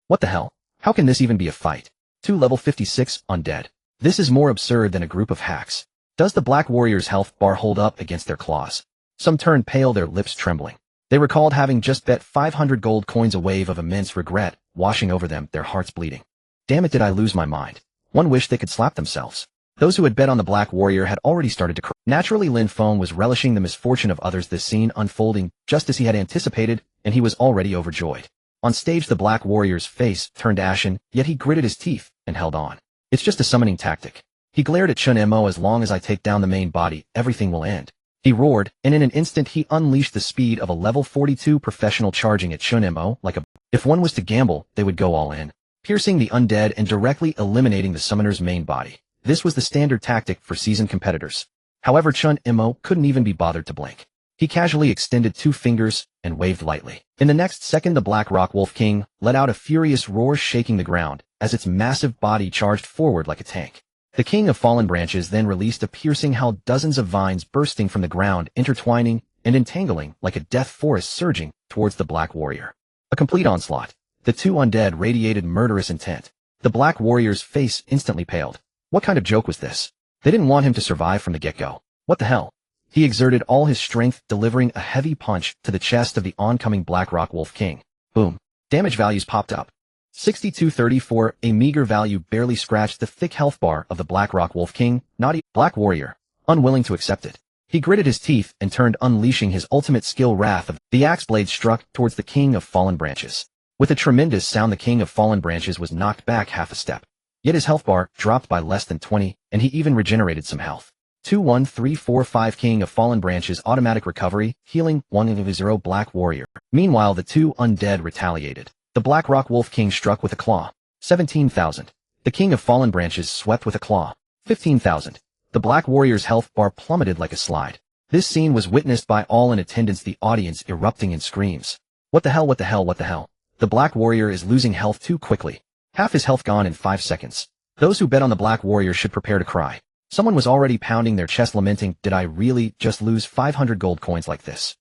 What the hell? How can this even be a fight? Two level 56 undead. This is more absurd than a group of hacks. Does the Black Warrior's health bar hold up against their claws? Some turned pale, their lips trembling. They recalled having just bet 500 gold coins, a wave of immense regret washing over them, their hearts bleeding. Damn it, did I lose my mind? One wished they could slap themselves. Those who had bet on the Black Warrior had already started to cry. Naturally, Lin Feng was relishing the misfortune of others, this scene unfolding just as he had anticipated, and he was already overjoyed. On stage the Black Warrior's face turned ashen, yet he gritted his teeth and held on. It's just a summoning tactic. He glared at Chen Mo. As long as I take down the main body, everything will end. He roared, and in an instant he unleashed the speed of a level 42 professional, charging at Chen Mo like a... If one was to gamble, they would go all in, piercing the undead and directly eliminating the summoner's main body. This was the standard tactic for seasoned competitors. However, Chen Mo couldn't even be bothered to blink. He casually extended 2 fingers and waved lightly. In the next second, the Black Rock Wolf King let out a furious roar, shaking the ground as its massive body charged forward like a tank. The King of Fallen Branches then released a piercing howl, dozens of vines bursting from the ground, intertwining and entangling like a death forest, surging towards the Black Warrior. A complete onslaught. The 2 undead radiated murderous intent. The Black Warrior's face instantly paled. What kind of joke was this? They didn't want him to survive from the get-go. What the hell? He exerted all his strength, delivering a heavy punch to the chest of the oncoming Black Rock Wolf King. Boom. Damage values popped up. 6234, a meager value, barely scratched the thick health bar of the Black Rock Wolf King. Naughty Black Warrior, unwilling to accept it. He gritted his teeth and turned, unleashing his ultimate skill, Wrath of... The axe blade struck towards the King of Fallen Branches. With a tremendous sound, the King of Fallen Branches was knocked back half a step. Yet his health bar dropped by less than 20, and he even regenerated some health. 2-1-3-4-5 King of Fallen Branches, automatic recovery, healing 1-0 Black Warrior. Meanwhile, the 2 undead retaliated. The Black Rock Wolf King struck with a claw. 17,000. The King of Fallen Branches swept with a claw. 15,000. The Black Warrior's health bar plummeted like a slide. This scene was witnessed by all in attendance, the audience erupting in screams. What the hell, what the hell, what the hell? The Black Warrior is losing health too quickly. Half his health gone in 5 seconds. Those who bet on the Black Warrior should prepare to cry. Someone was already pounding their chest, lamenting, did I really just lose 500 gold coins like this?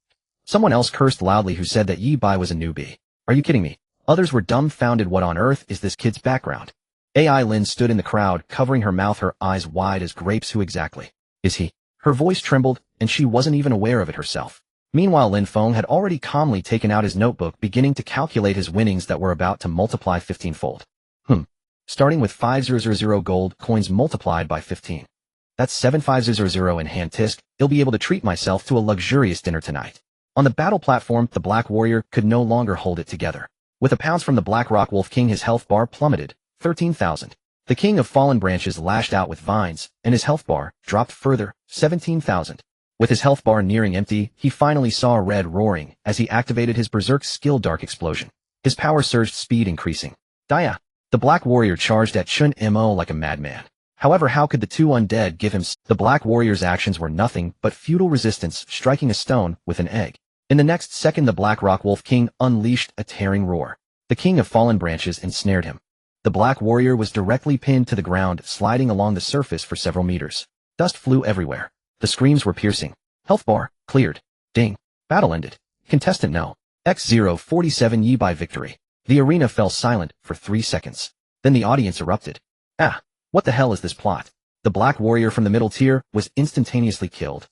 Someone else cursed loudly, who said that Yi Bai was a newbie. Are you kidding me? Others were dumbfounded. What on earth is this kid's background? AI Lin stood in the crowd, covering her mouth, her eyes wide as grapes. Who exactly is he? Her voice trembled, and she wasn't even aware of it herself. Meanwhile, Lin Feng had already calmly taken out his notebook, beginning to calculate his winnings that were about to multiply 15-fold. Starting with 5,000 gold coins multiplied by 15. That's 7,500 in hand. Tisk, I'll be able to treat myself to a luxurious dinner tonight. On the battle platform, the Black Warrior could no longer hold it together. With a pounce from the Black Rock Wolf King, his health bar plummeted. 13,000. The King of Fallen Branches lashed out with vines, and his health bar dropped further. 17,000. With his health bar nearing empty, he finally saw red roaring as he activated his berserk skill, Dark Explosion. His power surged, speed increasing. Dia. The Black Warrior charged at Chen Mo like a madman. However, how could the 2 undead give him... The Black Warrior's actions were nothing but futile resistance, striking a stone with an egg. In the next second, the Black Rock Wolf King unleashed a tearing roar. The King of Fallen Branches ensnared him. The Black Warrior was directly pinned to the ground, sliding along the surface for several meters. Dust flew everywhere. The screams were piercing. Health bar cleared. Ding. Battle ended. Contestant No. X047 Yi Bai victory. The arena fell silent for 3 seconds. Then the audience erupted. Ah, what the hell is this plot? The Black Warrior from the middle tier was instantaneously killed.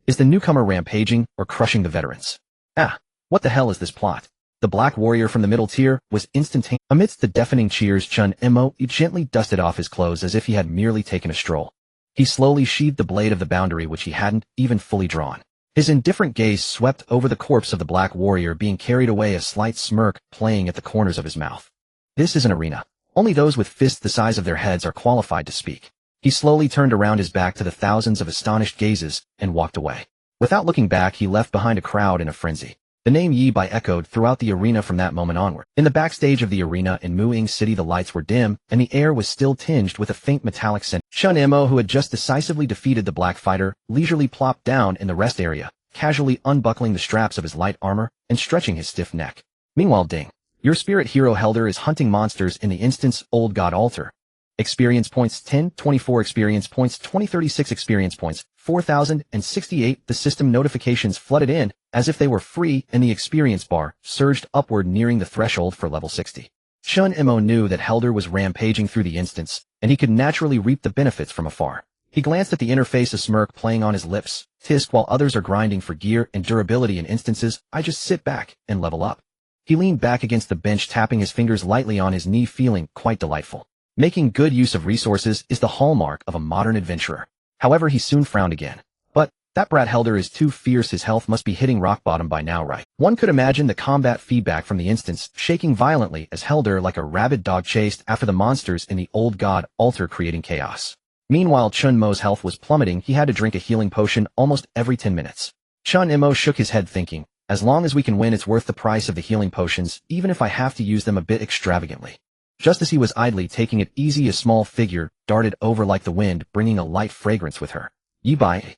Is the newcomer rampaging or crushing the veterans? Ah, what the hell is this plot? The Black Warrior from the middle tier was instantaneous. Amidst the deafening cheers, Chen Mo gently dusted off his clothes as if he had merely taken a stroll. He slowly sheathed the blade of the boundary, which he hadn't even fully drawn. His indifferent gaze swept over the corpse of the Black Warrior being carried away, a slight smirk playing at the corners of his mouth. This is an arena. Only those with fists the size of their heads are qualified to speak. He slowly turned around his back to the thousands of astonished gazes and walked away. Without looking back, he left behind a crowd in a frenzy. The name Yi Bai echoed throughout the arena from that moment onward. In the backstage of the arena in Muing City, the lights were dim, and the air was still tinged with a faint metallic scent. Chen Mo, who had just decisively defeated the Black Fighter, leisurely plopped down in the rest area, casually unbuckling the straps of his light armor and stretching his stiff neck. Meanwhile, Ding. Your spirit hero Helder is hunting monsters in the instance Old God Altar. Experience points 10, 24 experience points, 20, 36 experience points, 4,068. The system notifications flooded in as if they were free, and the experience bar surged upward, nearing the threshold for level 60. Chen Mo knew that Helder was rampaging through the instance, and he could naturally reap the benefits from afar. He glanced at the interface, a smirk playing on his lips. Tisk, while others are grinding for gear and durability in instances, I just sit back and level up. He leaned back against the bench, tapping his fingers lightly on his knee, feeling quite delightful. Making good use of resources is the hallmark of a modern adventurer. However, he soon frowned again. But That brat Helder is too fierce, his health must be hitting rock bottom by now, right? One could imagine the combat feedback from the instance shaking violently as Helder like a rabid dog chased after the monsters in the old god altar creating chaos. Meanwhile Chen Mo's health was plummeting, he had to drink a healing potion almost every 10 minutes. Chen Mo shook his head thinking, as long as we can win it's worth the price of the healing potions, even if I have to use them a bit extravagantly. Just as he was idly taking it easy, a small figure darted over like the wind, bringing a light fragrance with her. "You buy?"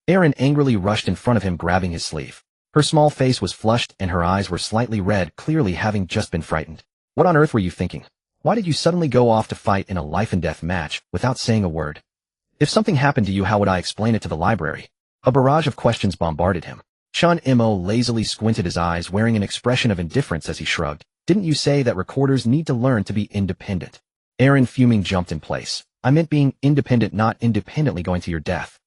Aaron angrily rushed in front of him, grabbing his sleeve. Her small face was flushed and her eyes were slightly red, clearly having just been frightened. "What on earth were you thinking? Why did you suddenly go off to fight in a life-and-death match without saying a word? If something happened to you, how would I explain it to the library?" A barrage of questions bombarded him. Chen Mo lazily squinted his eyes, wearing an expression of indifference as he shrugged. "Didn't you say that recorders need to learn to be independent?" Aaron, fuming, jumped in place. "I meant being independent, not independently going to your death."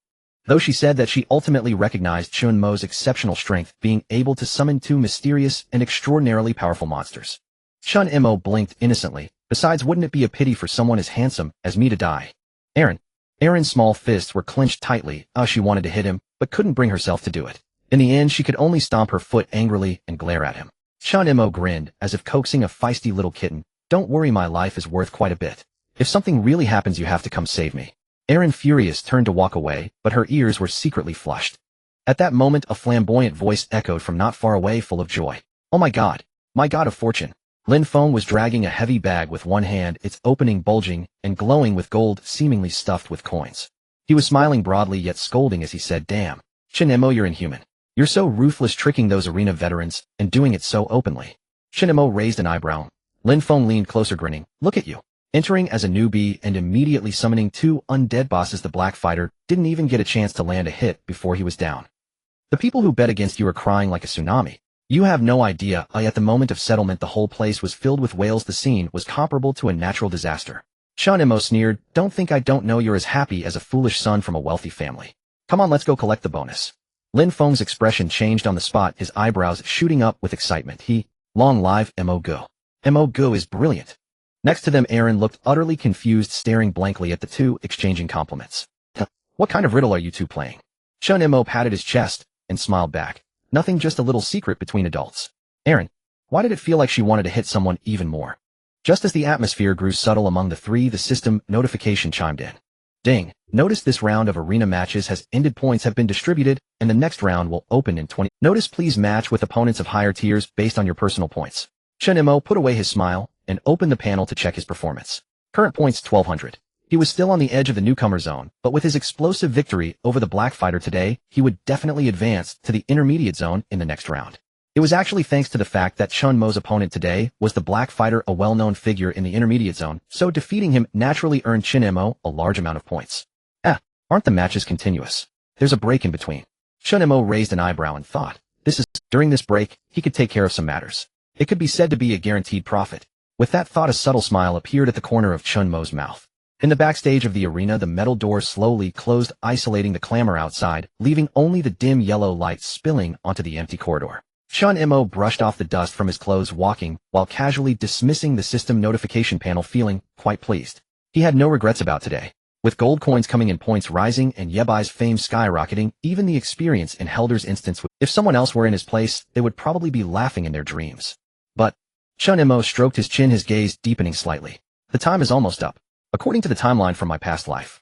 Though she said that she ultimately recognized Chen Mo's exceptional strength, being able to summon two mysterious and extraordinarily powerful monsters. Chen Mo blinked innocently. "Besides, wouldn't it be a pity for someone as handsome as me to die?" Aaron's small fists were clenched tightly. She wanted to hit him, but couldn't bring herself to do it. In the end, she could only stomp her foot angrily and glare at him. Chen Mo grinned, as if coaxing a feisty little kitten. "Don't worry, my life is worth quite a bit. If something really happens, you have to come save me." Aaron, furious, turned to walk away, but her ears were secretly flushed. At that moment, a flamboyant voice echoed from not far away, full of joy. "Oh my god of fortune." Lin Feng was dragging a heavy bag with one hand, its opening bulging and glowing with gold, seemingly stuffed with coins. He was smiling broadly yet scolding as he said, "Damn, Chen Mo, you're inhuman. You're so ruthless, tricking those arena veterans and doing it so openly." Chen Mo raised an eyebrow. Lin Feng leaned closer, grinning. "Look at you. Entering as a newbie and immediately summoning two undead bosses. The black fighter didn't even get a chance to land a hit before he was down. The people who bet against you are crying like a tsunami. You have no idea. At the moment of settlement, the whole place was filled with whales. The scene was comparable to a natural disaster." Chen Mo sneered. "Don't think I don't know you're as happy as a foolish son from a wealthy family. Come on, let's go collect the bonus." Lin Feng's expression changed on the spot, his eyebrows shooting up with excitement. "Long live Mo Go. Mo Go is brilliant." Next to them, Aaron looked utterly confused, staring blankly at the two, exchanging compliments. "What kind of riddle are you two playing?" Chen Mo patted his chest and smiled back. "Nothing, just a little secret between adults." "Aaron, why did it feel like she wanted to hit someone even more?" Just as the atmosphere grew subtle among the three, the system notification chimed in. "Ding, notice this round of arena matches has ended. Points have been distributed, and the next round will open in 20. Notice, please match with opponents of higher tiers based on your personal points." Chen Mo put away his smile and opened the panel to check his performance. Current points 1200. He was still on the edge of the newcomer zone, but with his explosive victory over the black fighter today, he would definitely advance to the intermediate zone in the next round. It was actually thanks to the fact that Chen Mo's opponent today was the black fighter, a well-known figure in the intermediate zone, so defeating him naturally earned Chen Mo a large amount of points. Aren't the matches continuous? There's a break in between." Chen Mo raised an eyebrow and thought, during this break, he could take care of some matters. It could be said to be a guaranteed profit. With that thought, a subtle smile appeared at the corner of Chen Mo's mouth. In the backstage of the arena, the metal door slowly closed, isolating the clamor outside, leaving only the dim yellow light spilling onto the empty corridor. Chen Mo brushed off the dust from his clothes, walking, while casually dismissing the system notification panel, feeling quite pleased. He had no regrets about today. With gold coins coming in, points rising, and Yebai's fame skyrocketing, even the experience in Helder's instance, if someone else were in his place, they would probably be laughing in their dreams. But Chen Mo stroked his chin, his gaze deepening slightly. "The time is almost up. According to the timeline from my past life,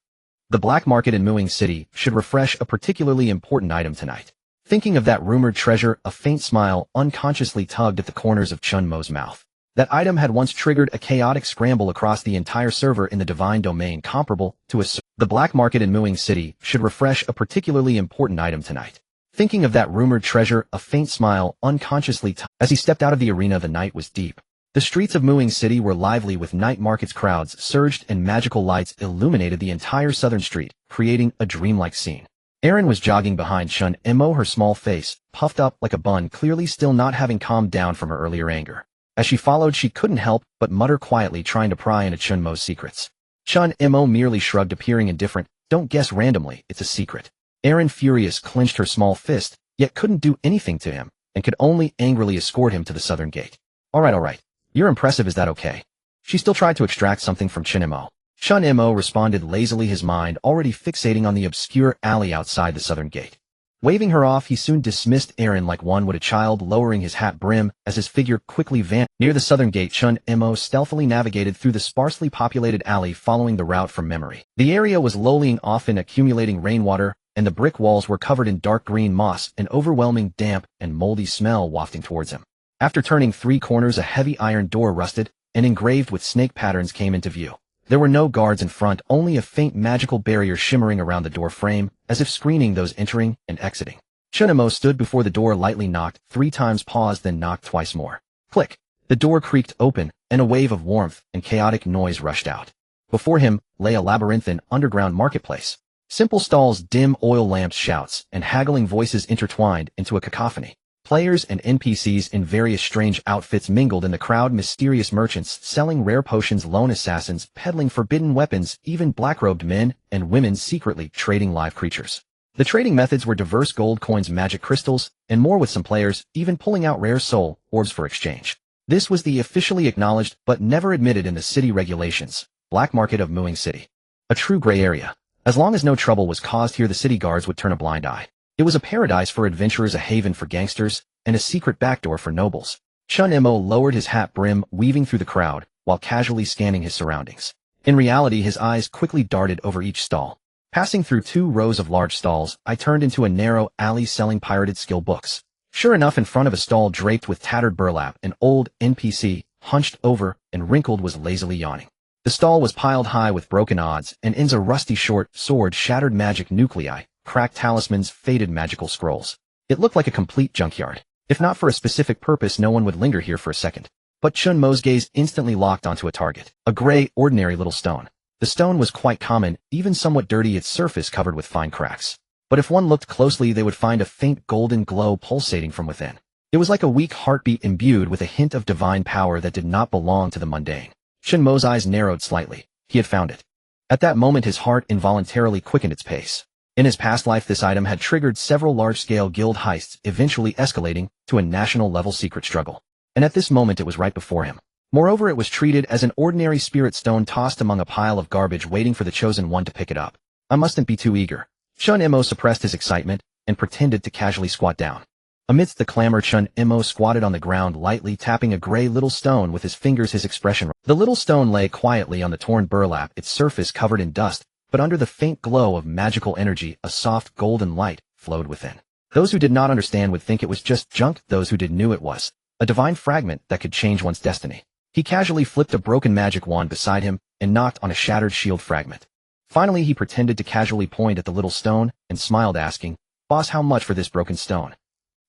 the black market in Muing City should refresh a particularly important item tonight." Thinking of that rumored treasure, a faint smile unconsciously tugged at the corners of Chen Mo's mouth. That item had once triggered a chaotic scramble across the entire server in the divine domain, comparable to the black market in Muing City should refresh a particularly important item tonight. Thinking of that rumored treasure, a faint smile unconsciously as he stepped out of the arena. The night was deep. The streets of Muing City were lively with night markets, crowds surged, and magical lights illuminated the entire southern street, creating a dreamlike scene. Aaron was jogging behind Chen Mo, her small face puffed up like a bun, clearly still not having calmed down from her earlier anger. As she followed, she couldn't help but mutter quietly, trying to pry into Chen Mo's secrets. Chen Mo merely shrugged, appearing indifferent. "Don't guess randomly, it's a secret." Aaron, furious, clenched her small fist, yet couldn't do anything to him, and could only angrily escort him to the southern gate. All right. You're impressive, is that okay?" She still tried to extract something from Chen Mo. Chen Mo responded lazily, his mind already fixating on the obscure alley outside the southern gate. Waving her off, he soon dismissed Aaron like one would a child, lowering his hat brim as his figure quickly vanished. Near the southern gate, Chen Mo stealthily navigated through the sparsely populated alley, following the route from memory. The area was lolling off in accumulating rainwater, and the brick walls were covered in dark green moss, an overwhelming damp and moldy smell wafting towards him. After turning 3 corners, a heavy iron door rusted and engraved with snake patterns came into view. There were no guards in front, only a faint magical barrier shimmering around the door frame, as if screening those entering and exiting. Chen Mo stood before the door, lightly knocked 3 times, paused, then knocked twice more. Click! The door creaked open, and a wave of warmth and chaotic noise rushed out. Before him lay a labyrinthine underground marketplace. Simple stalls, dim oil lamps, shouts, and haggling voices intertwined into a cacophony. Players and NPCs in various strange outfits mingled in the crowd, mysterious merchants selling rare potions, lone assassins peddling forbidden weapons, even black-robed men and women secretly trading live creatures. The trading methods were diverse: gold coins, magic crystals, and more, with some players even pulling out rare soul orbs for exchange. This was the officially acknowledged but never admitted in the city regulations black market of Muing City. A true gray area. As long as no trouble was caused here, the city guards would turn a blind eye. It was a paradise for adventurers, a haven for gangsters, and a secret backdoor for nobles. Chen Mo lowered his hat brim, weaving through the crowd, while casually scanning his surroundings. In reality, his eyes quickly darted over each stall. Passing through 2 rows of large stalls, I turned into a narrow alley selling pirated skill books. Sure enough, in front of a stall draped with tattered burlap, an old NPC, hunched over and wrinkled, was lazily yawning. The stall was piled high with broken odds and ends, a rusty short sword, shattered magic nuclei, cracked talismans, faded magical scrolls. It looked like a complete junkyard. If not for a specific purpose, no one would linger here for a second. But Chen Mo's gaze instantly locked onto a target. A gray, ordinary little stone. The stone was quite common, even somewhat dirty, its surface covered with fine cracks. But if one looked closely, they would find a faint golden glow pulsating from within. It was like a weak heartbeat imbued with a hint of divine power that did not belong to the mundane. Chen Mo's eyes narrowed slightly. He had found it. At that moment, his heart involuntarily quickened its pace. In his past life, this item had triggered several large-scale guild heists, eventually escalating to a national-level secret struggle. And at this moment, it was right before him. Moreover, it was treated as an ordinary spirit stone tossed among a pile of garbage, waiting for the chosen one to pick it up. I mustn't be too eager. Chen Mo suppressed his excitement and pretended to casually squat down. Amidst the clamor, Chen Mo squatted on the ground, lightly tapping a gray little stone with his fingers, his expression. The little stone lay quietly on the torn burlap, its surface covered in dust, but under the faint glow of magical energy, a soft golden light flowed within. Those who did not understand would think it was just junk. Those who did knew it was a divine fragment that could change one's destiny. He casually flipped a broken magic wand beside him and knocked on a shattered shield fragment. Finally, he pretended to casually point at the little stone and smiled, asking, "Boss, how much for this broken stone?"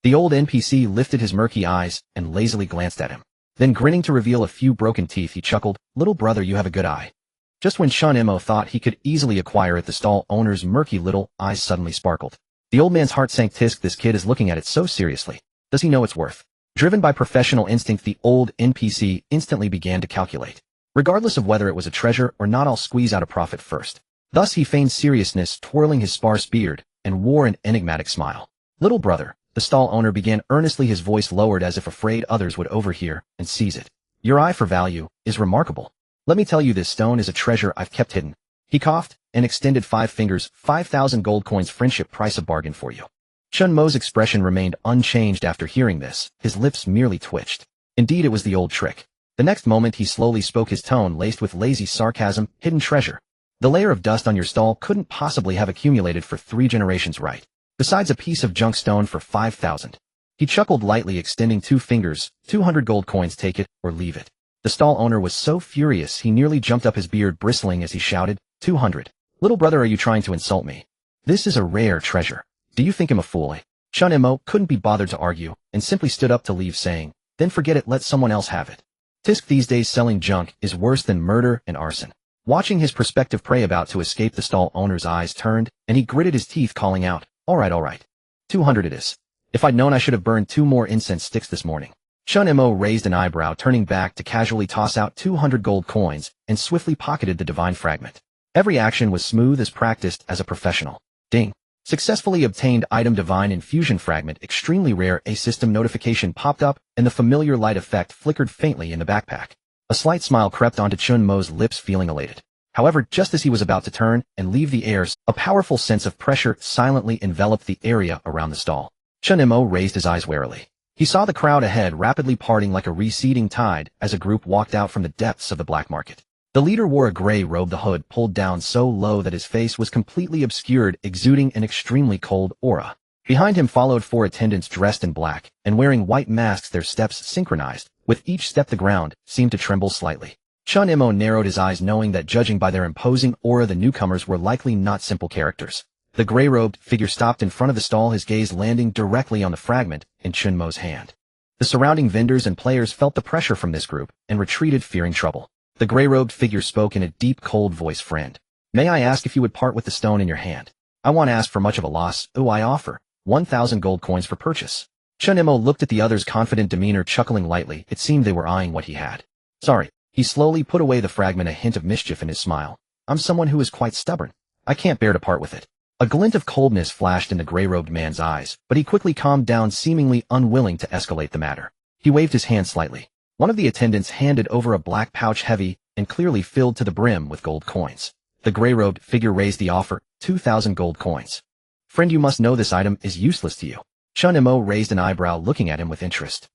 The old NPC lifted his murky eyes and lazily glanced at him. Then, grinning to reveal a few broken teeth, he chuckled, "Little brother, you have a good eye." Just when Chen Mo thought he could easily acquire it, the stall owner's murky little eyes suddenly sparkled. The old man's heart sank. Tisk, this kid is looking at it so seriously. Does he know its worth? Driven by professional instinct, the old NPC instantly began to calculate. Regardless of whether it was a treasure or not, I'll squeeze out a profit first. Thus he feigned seriousness, twirling his sparse beard, and wore an enigmatic smile. "Little brother," the stall owner began earnestly, his voice lowered as if afraid others would overhear and seize it. "Your eye for value is remarkable. Let me tell you, this stone is a treasure I've kept hidden." He coughed and extended 5 fingers. 5,000 gold coins, friendship price, a bargain for you. Chen Mo's expression remained unchanged after hearing this. His lips merely twitched. Indeed, it was the old trick. The next moment he slowly spoke, his tone laced with lazy sarcasm. "Hidden treasure. The layer of dust on your stall couldn't possibly have accumulated for 3 generations, right? Besides a piece of junk stone for 5,000. He chuckled lightly, extending 2 fingers. 200 gold coins, take it or leave it. The stall owner was so furious he nearly jumped up, his beard bristling as he shouted, 200. Little brother, are you trying to insult me? This is a rare treasure. Do you think I'm a fool? Chen Mo couldn't be bothered to argue and simply stood up to leave, saying, "Then forget it, let someone else have it." Tisk, these days selling junk is worse than murder and arson. Watching his prospective prey about to escape, the stall owner's eyes turned, and he gritted his teeth, calling out, all right. 200 it is. If I'd known, I should have burned 2 more incense sticks this morning." Chen Mo raised an eyebrow, turning back to casually toss out 200 gold coins, and swiftly pocketed the divine fragment. Every action was smooth as practiced as a professional. Ding. Successfully obtained item, divine infusion fragment, extremely rare. A system notification popped up, and the familiar light effect flickered faintly in the backpack. A slight smile crept onto Chen Mo's lips, feeling elated. However, just as he was about to turn and leave the airs, a powerful sense of pressure silently enveloped the area around the stall. Chen Mo raised his eyes warily. He saw the crowd ahead rapidly parting like a receding tide as a group walked out from the depths of the black market. The leader wore a gray robe, the hood pulled down so low that his face was completely obscured, exuding an extremely cold aura. Behind him followed 4 attendants dressed in black and wearing white masks, their steps synchronized. With each step the ground seemed to tremble slightly. Chen Mo narrowed his eyes, knowing that judging by their imposing aura the newcomers were likely not simple characters. The gray-robed figure stopped in front of the stall, his gaze landing directly on the fragment in Chen Mo's hand. The surrounding vendors and players felt the pressure from this group and retreated, fearing trouble. The gray-robed figure spoke in a deep, cold voice. "Friend, may I ask if you would part with the stone in your hand? I won't ask for much of a loss. I offer 1,000 gold coins for purchase." Chen Mo looked at the other's confident demeanor, chuckling lightly. It seemed they were eyeing what he had. "Sorry." He slowly put away the fragment, a hint of mischief in his smile. "I'm someone who is quite stubborn. I can't bear to part with it." A glint of coldness flashed in the gray-robed man's eyes, but he quickly calmed down, seemingly unwilling to escalate the matter. He waved his hand slightly. One of the attendants handed over a black pouch heavy and clearly filled to the brim with gold coins. The gray-robed figure raised the offer, 2,000 gold coins. "Friend, you must know this item is useless to you." Chen Mo raised an eyebrow, looking at him with interest.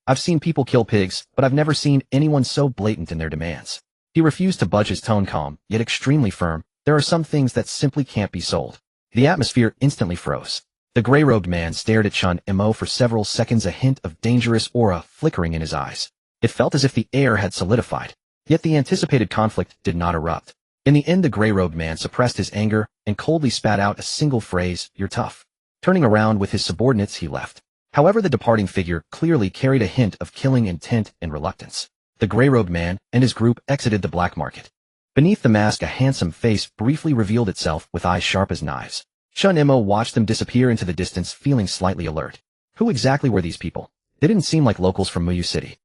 "I've seen people kill pigs, but I've never seen anyone so blatant in their demands." He refused to budge, his tone calm, yet extremely firm. "There are some things that simply can't be sold." The atmosphere instantly froze. The gray-robed man stared at Chen Mo for several seconds, a hint of dangerous aura flickering in his eyes. It felt as if the air had solidified. Yet the anticipated conflict did not erupt. In the end, the gray-robed man suppressed his anger and coldly spat out a single phrase, "You're tough." Turning around with his subordinates, he left. However, the departing figure clearly carried a hint of killing intent and reluctance. The gray-robed man and his group exited the black market. Beneath the mask, a handsome face briefly revealed itself with eyes sharp as knives. Chen Mo watched them disappear into the distance, feeling slightly alert. Who exactly were these people? They didn't seem like locals from Muyu City.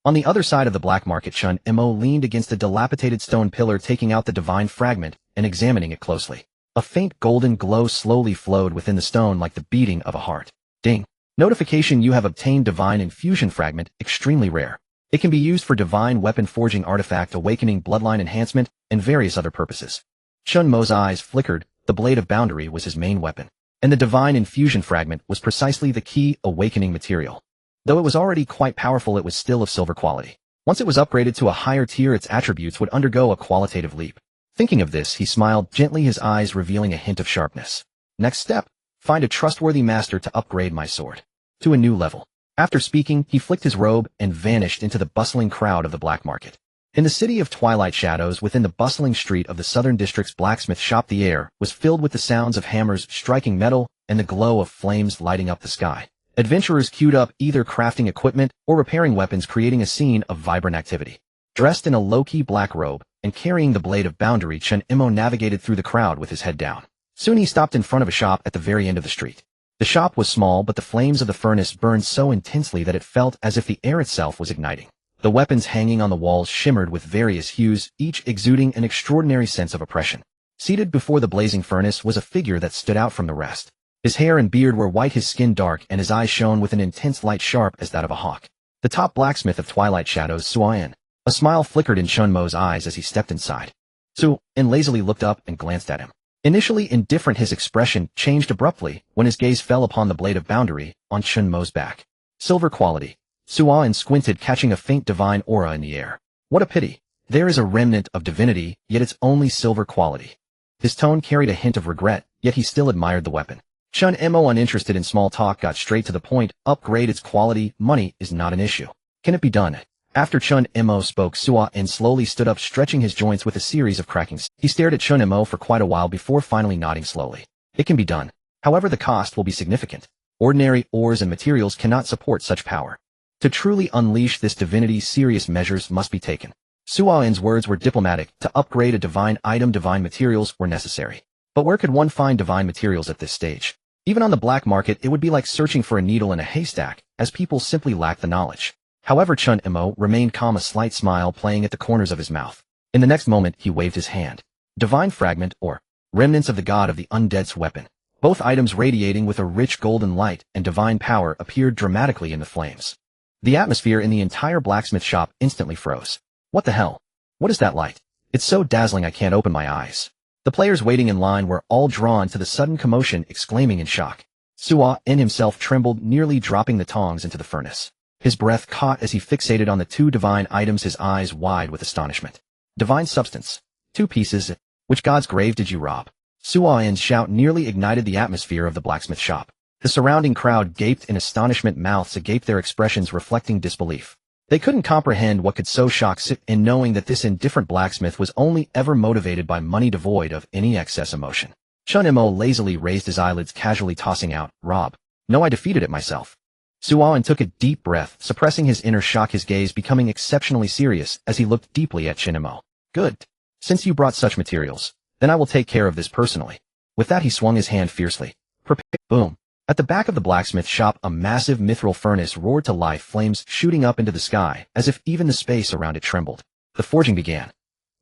On the other side of the black market, Chen Mo leaned against a dilapidated stone pillar, taking out the divine fragment and examining it closely. A faint golden glow slowly flowed within the stone like the beating of a heart. Ding. Notification: you have obtained divine infusion fragment, extremely rare. It can be used for divine weapon forging, artifact awakening, bloodline enhancement, and various other purposes. Chen Mo's eyes flickered. The blade of boundary was his main weapon, and the divine infusion fragment was precisely the key awakening material. Though it was already quite powerful, it was still of silver quality. Once it was upgraded to a higher tier, its attributes would undergo a qualitative leap. Thinking of this, he smiled gently, his eyes revealing a hint of sharpness. Next step: find a trustworthy master to upgrade my sword to a new level. After speaking, he flicked his robe and vanished into the bustling crowd of the black market. In the city of Twilight Shadows, within the bustling street of the Southern District's blacksmith shop, the air was filled with the sounds of hammers striking metal and the glow of flames lighting up the sky. Adventurers queued up, either crafting equipment or repairing weapons, creating a scene of vibrant activity. Dressed in a low-key black robe and carrying the blade of boundary, Chen Mo navigated through the crowd with his head down. Soon he stopped in front of a shop at the very end of the street. The shop was small, but the flames of the furnace burned so intensely that it felt as if the air itself was igniting. The weapons hanging on the walls shimmered with various hues, each exuding an extraordinary sense of oppression. Seated before the blazing furnace was a figure that stood out from the rest. His hair and beard were white, his skin dark, and his eyes shone with an intense light sharp as that of a hawk. The top blacksmith of Twilight Shadows, Suan. A smile flickered in Chen Mo's eyes as he stepped inside. Suan lazily looked up and glanced at him. Initially indifferent, his expression changed abruptly when his gaze fell upon the blade of boundary on Chen Mo's back. Silver quality. Suan squinted, catching a faint divine aura in the air. What a pity. There is a remnant of divinity, yet it's only silver quality. His tone carried a hint of regret, yet he still admired the weapon. Chen Mo, uninterested in small talk, got straight to the point. Upgrade its quality. Money is not an issue. Can it be done? After Chen Mo spoke, Suan slowly stood up, stretching his joints with a series of crackings. He stared at Chen Mo for quite a while before finally nodding slowly. It can be done. However, the cost will be significant. Ordinary ores and materials cannot support such power. To truly unleash this divinity, serious measures must be taken. Suan's words were diplomatic. To upgrade a divine item, divine materials were necessary. But where could one find divine materials at this stage? Even on the black market, it would be like searching for a needle in a haystack, as people simply lack the knowledge. However, Chen Mo remained calm, a slight smile playing at the corners of his mouth. In the next moment, he waved his hand. Divine fragment, or remnants of the god of the undead's weapon. Both items radiating with a rich golden light and divine power appeared dramatically in the flames. The atmosphere in the entire blacksmith shop instantly froze. What the hell? What is that light? It's so dazzling I can't open my eyes. The players waiting in line were all drawn to the sudden commotion, exclaiming in shock. Sua in himself trembled, nearly dropping the tongs into the furnace. His breath caught as he fixated on the two divine items, his eyes wide with astonishment. Divine substance. 2 pieces. Which god's grave did you rob? Sua-in's shout nearly ignited the atmosphere of the blacksmith shop. The surrounding crowd gaped in astonishment, mouths agape, their expressions reflecting disbelief. They couldn't comprehend what could so shock Sit in knowing that this indifferent blacksmith was only ever motivated by money, devoid of any excess emotion. Chen Mo lazily raised his eyelids, casually tossing out, "Rob. No, I defeated it myself." Sua-in took a deep breath, suppressing his inner shock, his gaze becoming exceptionally serious as he looked deeply at Chen Mo. "Good. Since you brought such materials, then I will take care of this personally." With that he swung his hand fiercely. Prepare. Boom. At the back of the blacksmith shop, a massive mithril furnace roared to life, flames shooting up into the sky, as if even the space around it trembled. The forging began.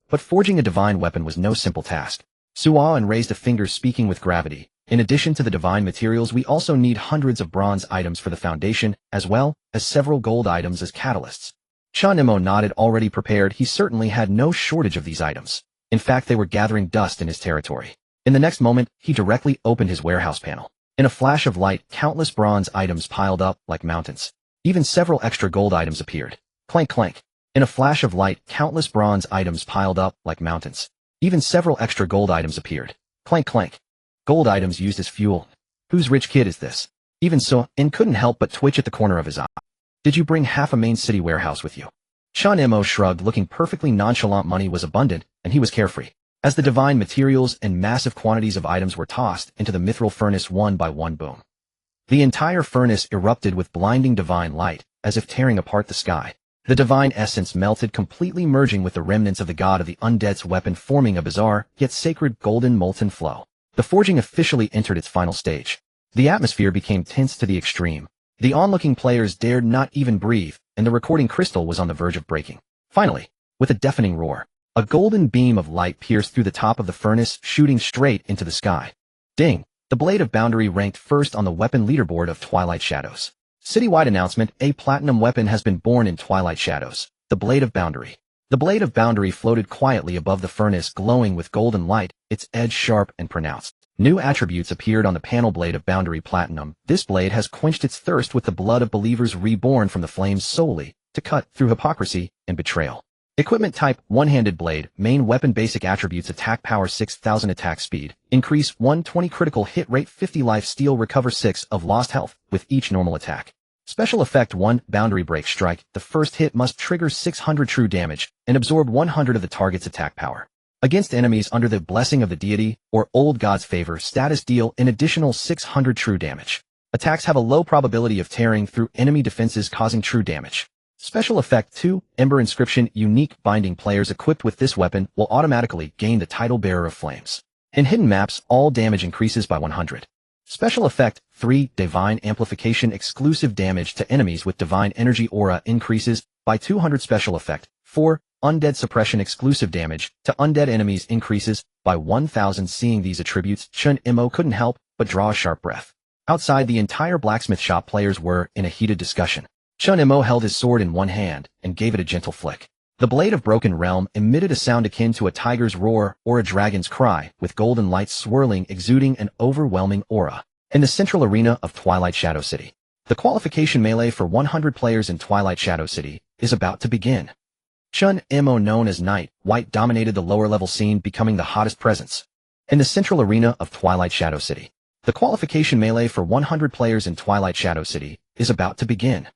But forging a divine weapon was no simple task. Sua-in raised a finger, speaking with gravity. "In addition to the divine materials, we also need hundreds of bronze items for the foundation, as well as several gold items as catalysts." Chen Mo nodded, already prepared. He certainly had no shortage of these items. In fact, they were gathering dust in his territory. In the next moment, he directly opened his warehouse panel. In a flash of light, countless bronze items piled up like mountains. Even several extra gold items appeared. Clank, clank. In a flash of light, countless bronze items piled up like mountains. Even several extra gold items appeared. Clank, clank. Gold items used as fuel. Whose rich kid is this? Even so, In couldn't help but twitch at the corner of his eye. "Did you bring half a main city warehouse with you?" Chen Mo shrugged, looking perfectly nonchalant. Money was abundant, and he was carefree. As the divine materials and massive quantities of items were tossed into the mithril furnace one by one, boom. The entire furnace erupted with blinding divine light, as if tearing apart the sky. The divine essence melted completely, merging with the remnants of the god of the undead's weapon, forming a bizarre, yet sacred golden molten flow. The forging officially entered its final stage. The atmosphere became tense to the extreme. The onlooking players dared not even breathe, and the recording crystal was on the verge of breaking. Finally, with a deafening roar, a golden beam of light pierced through the top of the furnace, shooting straight into the sky. Ding! The Blade of Boundary ranked first on the weapon leaderboard of Twilight Shadows. Citywide announcement: a platinum weapon has been born in Twilight Shadows, the Blade of Boundary. The Blade of Boundary floated quietly above the furnace, glowing with golden light, its edge sharp and pronounced. New attributes appeared on the panel: Blade of Boundary Platinum. This blade has quenched its thirst with the blood of believers reborn from the flames solely to cut through hypocrisy and betrayal. Equipment type: one-handed blade. Main weapon basic attributes: attack power 6000, attack speed, increase 120, critical hit rate 50, life steal, recover 6 of lost health with each normal attack. Special effect 1, Boundary Break Strike. The first hit must trigger 600 true damage and absorb 100 of the target's attack power. Against enemies under the blessing of the deity or old god's favor, status: deal an additional 600 true damage. Attacks have a low probability of tearing through enemy defenses, causing true damage. Special effect 2, Ember Inscription. Unique binding: players equipped with this weapon will automatically gain the title Bearer of Flames. In hidden maps, all damage increases by 100. Special effect 3, Divine Amplification. Exclusive damage to enemies with divine energy aura increases by 200. Special effect 4, Undead Suppression. Exclusive damage to undead enemies increases by 1000. Seeing these attributes, Chen Mo couldn't help but draw a sharp breath. Outside the entire blacksmith shop, players were in a heated discussion. Chen Mo held his sword in one hand and gave it a gentle flick. The blade of Broken Realm emitted a sound akin to a tiger's roar or a dragon's cry, with golden lights swirling, exuding an overwhelming aura. In the central arena of Twilight Shadow City, the qualification melee for 100 players in Twilight Shadow City is about to begin. Chen Mo, known as Night White, dominated the lower-level scene, becoming the hottest presence. In the central arena of Twilight Shadow City, the qualification melee for 100 players in Twilight Shadow City is about to begin.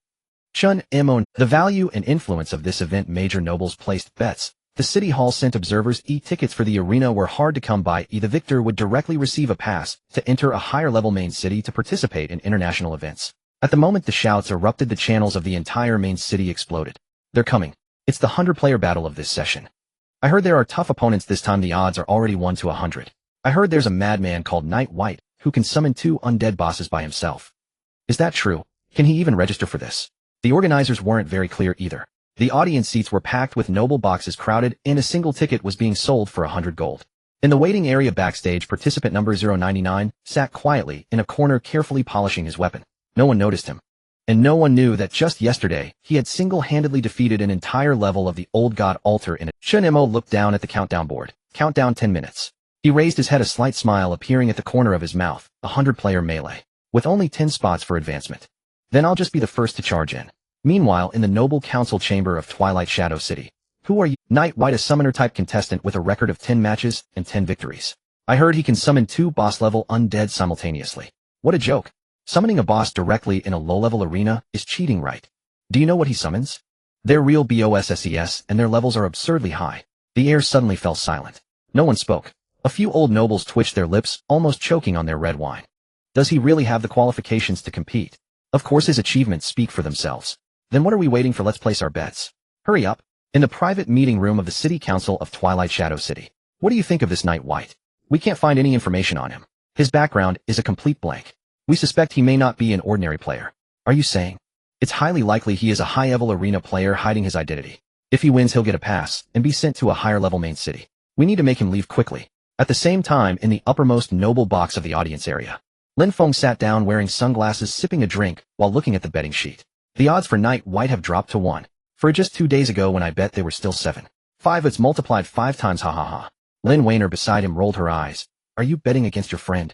Chen Mo. The value and influence of this event: major nobles placed bets. The city hall sent observers. Tickets for the arena were hard to come by. The victor would directly receive a pass to enter a higher-level main city to participate in international events. At the moment the shouts erupted, the channels of the entire main city exploded. "They're coming. It's the 100-player battle of this session. I heard there are tough opponents this time. The odds are already 1 to 100. I heard there's a madman called Night White who can summon 2 undead bosses by himself. Is that true? Can he even register for this?" The organizers weren't very clear either. The audience seats were packed with noble boxes crowded, and a single ticket was being sold for 100 gold. In the waiting area backstage, participant number 099 sat quietly in a corner, carefully polishing his weapon. No one noticed him. And no one knew that just yesterday, he had single-handedly defeated an entire level of the old god altar in it. Chen Mo looked down at the countdown board. Countdown 10 minutes. He raised his head, a slight smile appearing at the corner of his mouth. 100-player melee. With only 10 spots for advancement. Then I'll just be the first to charge in. Meanwhile, in the noble council chamber of Twilight Shadow City. Who are you? Knight White, a summoner-type contestant with a record of 10 matches and 10 victories. I heard he can summon 2 boss-level undead simultaneously. What a joke. Summoning a boss directly in a low-level arena is cheating, right? Do you know what he summons? They're real bosses and their levels are absurdly high. The air suddenly fell silent. No one spoke. A few old nobles twitched their lips, almost choking on their red wine. Does he really have the qualifications to compete? Of course his achievements speak for themselves. Then what are we waiting for? Let's place our bets. Hurry up. In the private meeting room of the City Council of Twilight Shadow City. What do you think of this Knight White? We can't find any information on him. His background is a complete blank. We suspect he may not be an ordinary player. Are you saying? It's highly likely he is a high-level arena player hiding his identity. If he wins, he'll get a pass and be sent to a higher-level main city. We need to make him leave quickly. At the same time, in the uppermost noble box of the audience area, Lin Feng sat down wearing sunglasses, sipping a drink while looking at the betting sheet. The odds for Knight White have dropped to 1. For just 2 days ago when I bet they were still 7. 5. It's multiplied 5 times, ha ha ha. Lin Weiner beside him rolled her eyes. Are you betting against your friend?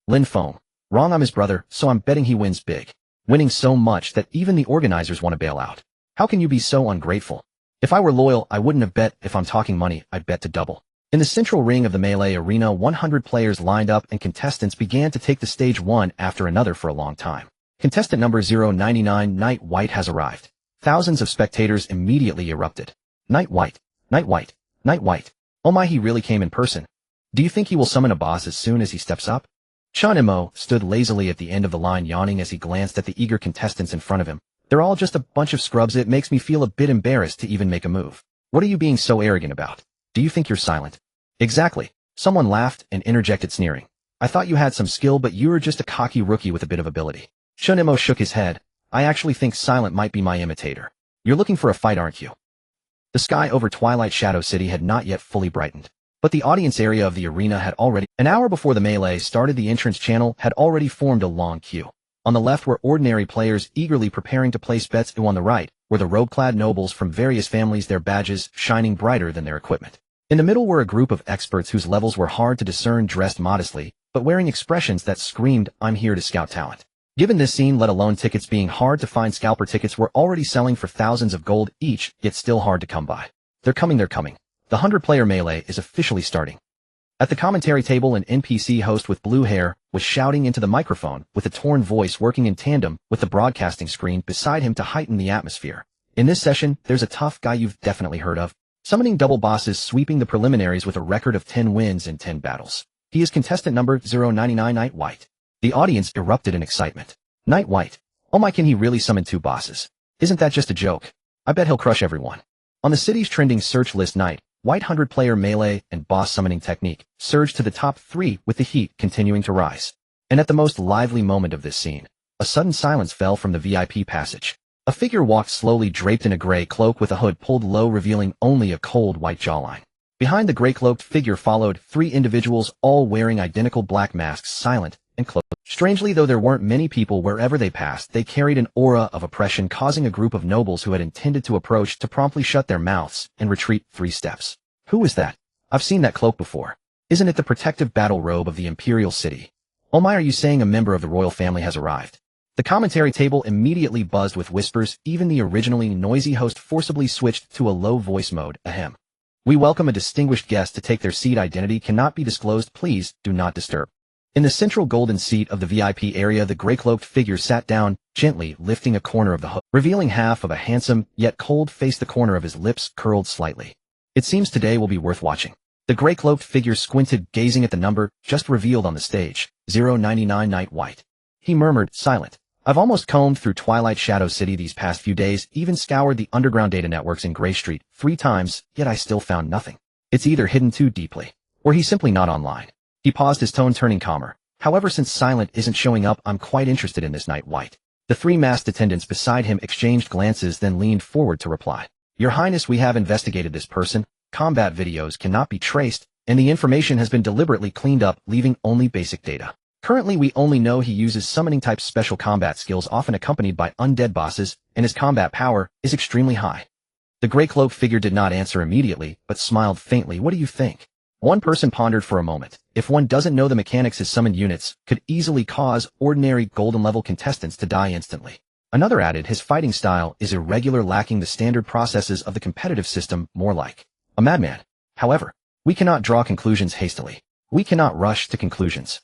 Lin Feng. Wrong, I'm his brother, so I'm betting he wins big. Winning so much that even the organizers want to bail out. How can you be so ungrateful? If I were loyal, I wouldn't have bet. If I'm talking money, I'd bet to double. In the central ring of the melee arena, 100 players lined up and contestants began to take the stage one after another for a long time. Contestant number 099, Knight White, has arrived. Thousands of spectators immediately erupted. Knight White, Knight White, Knight White. Oh my, he really came in person. Do you think he will summon a boss as soon as he steps up? Chen Mo stood lazily at the end of the line, yawning as he glanced at the eager contestants in front of him. They're all just a bunch of scrubs. It makes me feel a bit embarrassed to even make a move. What are you being so arrogant about? Do you think you're silent? Exactly. Someone laughed and interjected, sneering. I thought you had some skill, but you're just a cocky rookie with a bit of ability. Chen Mo shook his head. I actually think silent might be my imitator. You're looking for a fight, aren't you? The sky over Twilight Shadow City had not yet fully brightened, but the audience area of the arena had already— an hour before the melee started, the entrance channel had already formed a long queue. On the left were ordinary players eagerly preparing to place bets, and on the right were the robe-clad nobles from various families, their badges shining brighter than their equipment. In the middle were a group of experts whose levels were hard to discern, dressed modestly, but wearing expressions that screamed, I'm here to scout talent. Given this scene, let alone tickets being hard to find, scalper tickets were already selling for thousands of gold each, yet still hard to come by. They're coming, they're coming. The 100-player melee is officially starting. At the commentary table, an NPC host with blue hair was shouting into the microphone with a torn voice, working in tandem with the broadcasting screen beside him to heighten the atmosphere. In this session, there's a tough guy you've definitely heard of, summoning double bosses, sweeping the preliminaries with a record of 10 wins in 10 battles. He is contestant number 099, Knight White. The audience erupted in excitement. Knight White. Oh my, can he really summon 2 bosses? Isn't that just a joke? I bet he'll crush everyone. On the city's trending search list, Knight White 100-player melee and boss summoning technique surged to the top 3, with the heat continuing to rise. And at the most lively moment of this scene, a sudden silence fell from the VIP passage. A figure walked slowly, draped in a gray cloak with a hood pulled low, revealing only a cold white jawline. Behind the gray-cloaked figure followed 3 individuals, all wearing identical black masks, silent and close. Strangely, though there weren't many people wherever they passed, they carried an aura of oppression, causing a group of nobles who had intended to approach to promptly shut their mouths and retreat 3 steps. Who is that? I've seen that cloak before. Isn't it the protective battle robe of the Imperial City? Oh my, are you saying a member of the royal family has arrived? The commentary table immediately buzzed with whispers. Even the originally noisy host forcibly switched to a low voice mode. Ahem. We welcome a distinguished guest to take their seat. Identity cannot be disclosed. Please do not disturb. In the central golden seat of the VIP area, the gray-cloaked figure sat down, gently lifting a corner of the hood, revealing half of a handsome, yet cold face. The corner of his lips curled slightly. It seems today will be worth watching. The gray-cloaked figure squinted, gazing at the number just revealed on the stage. 099, Knight White. He murmured, silent. I've almost combed through Twilight Shadow City these past few days, even scoured the underground data networks in Grey Street 3 times, yet I still found nothing. It's either hidden too deeply, or he's simply not online. He paused, his tone turning calmer. However, since Silent isn't showing up, I'm quite interested in this Knight White. The 3 masked attendants beside him exchanged glances, then leaned forward to reply. Your Highness, we have investigated this person. Combat videos cannot be traced, and the information has been deliberately cleaned up, leaving only basic data. Currently we only know he uses summoning-type special combat skills often accompanied by undead bosses, and his combat power is extremely high. The gray cloak figure did not answer immediately, but smiled faintly. What do you think? One person pondered for a moment. If one doesn't know the mechanics his summoned units could easily cause ordinary golden-level contestants to die instantly. Another added his fighting style is irregular, lacking the standard processes of the competitive system, more like a madman. However, we cannot draw conclusions hastily. We cannot rush to conclusions.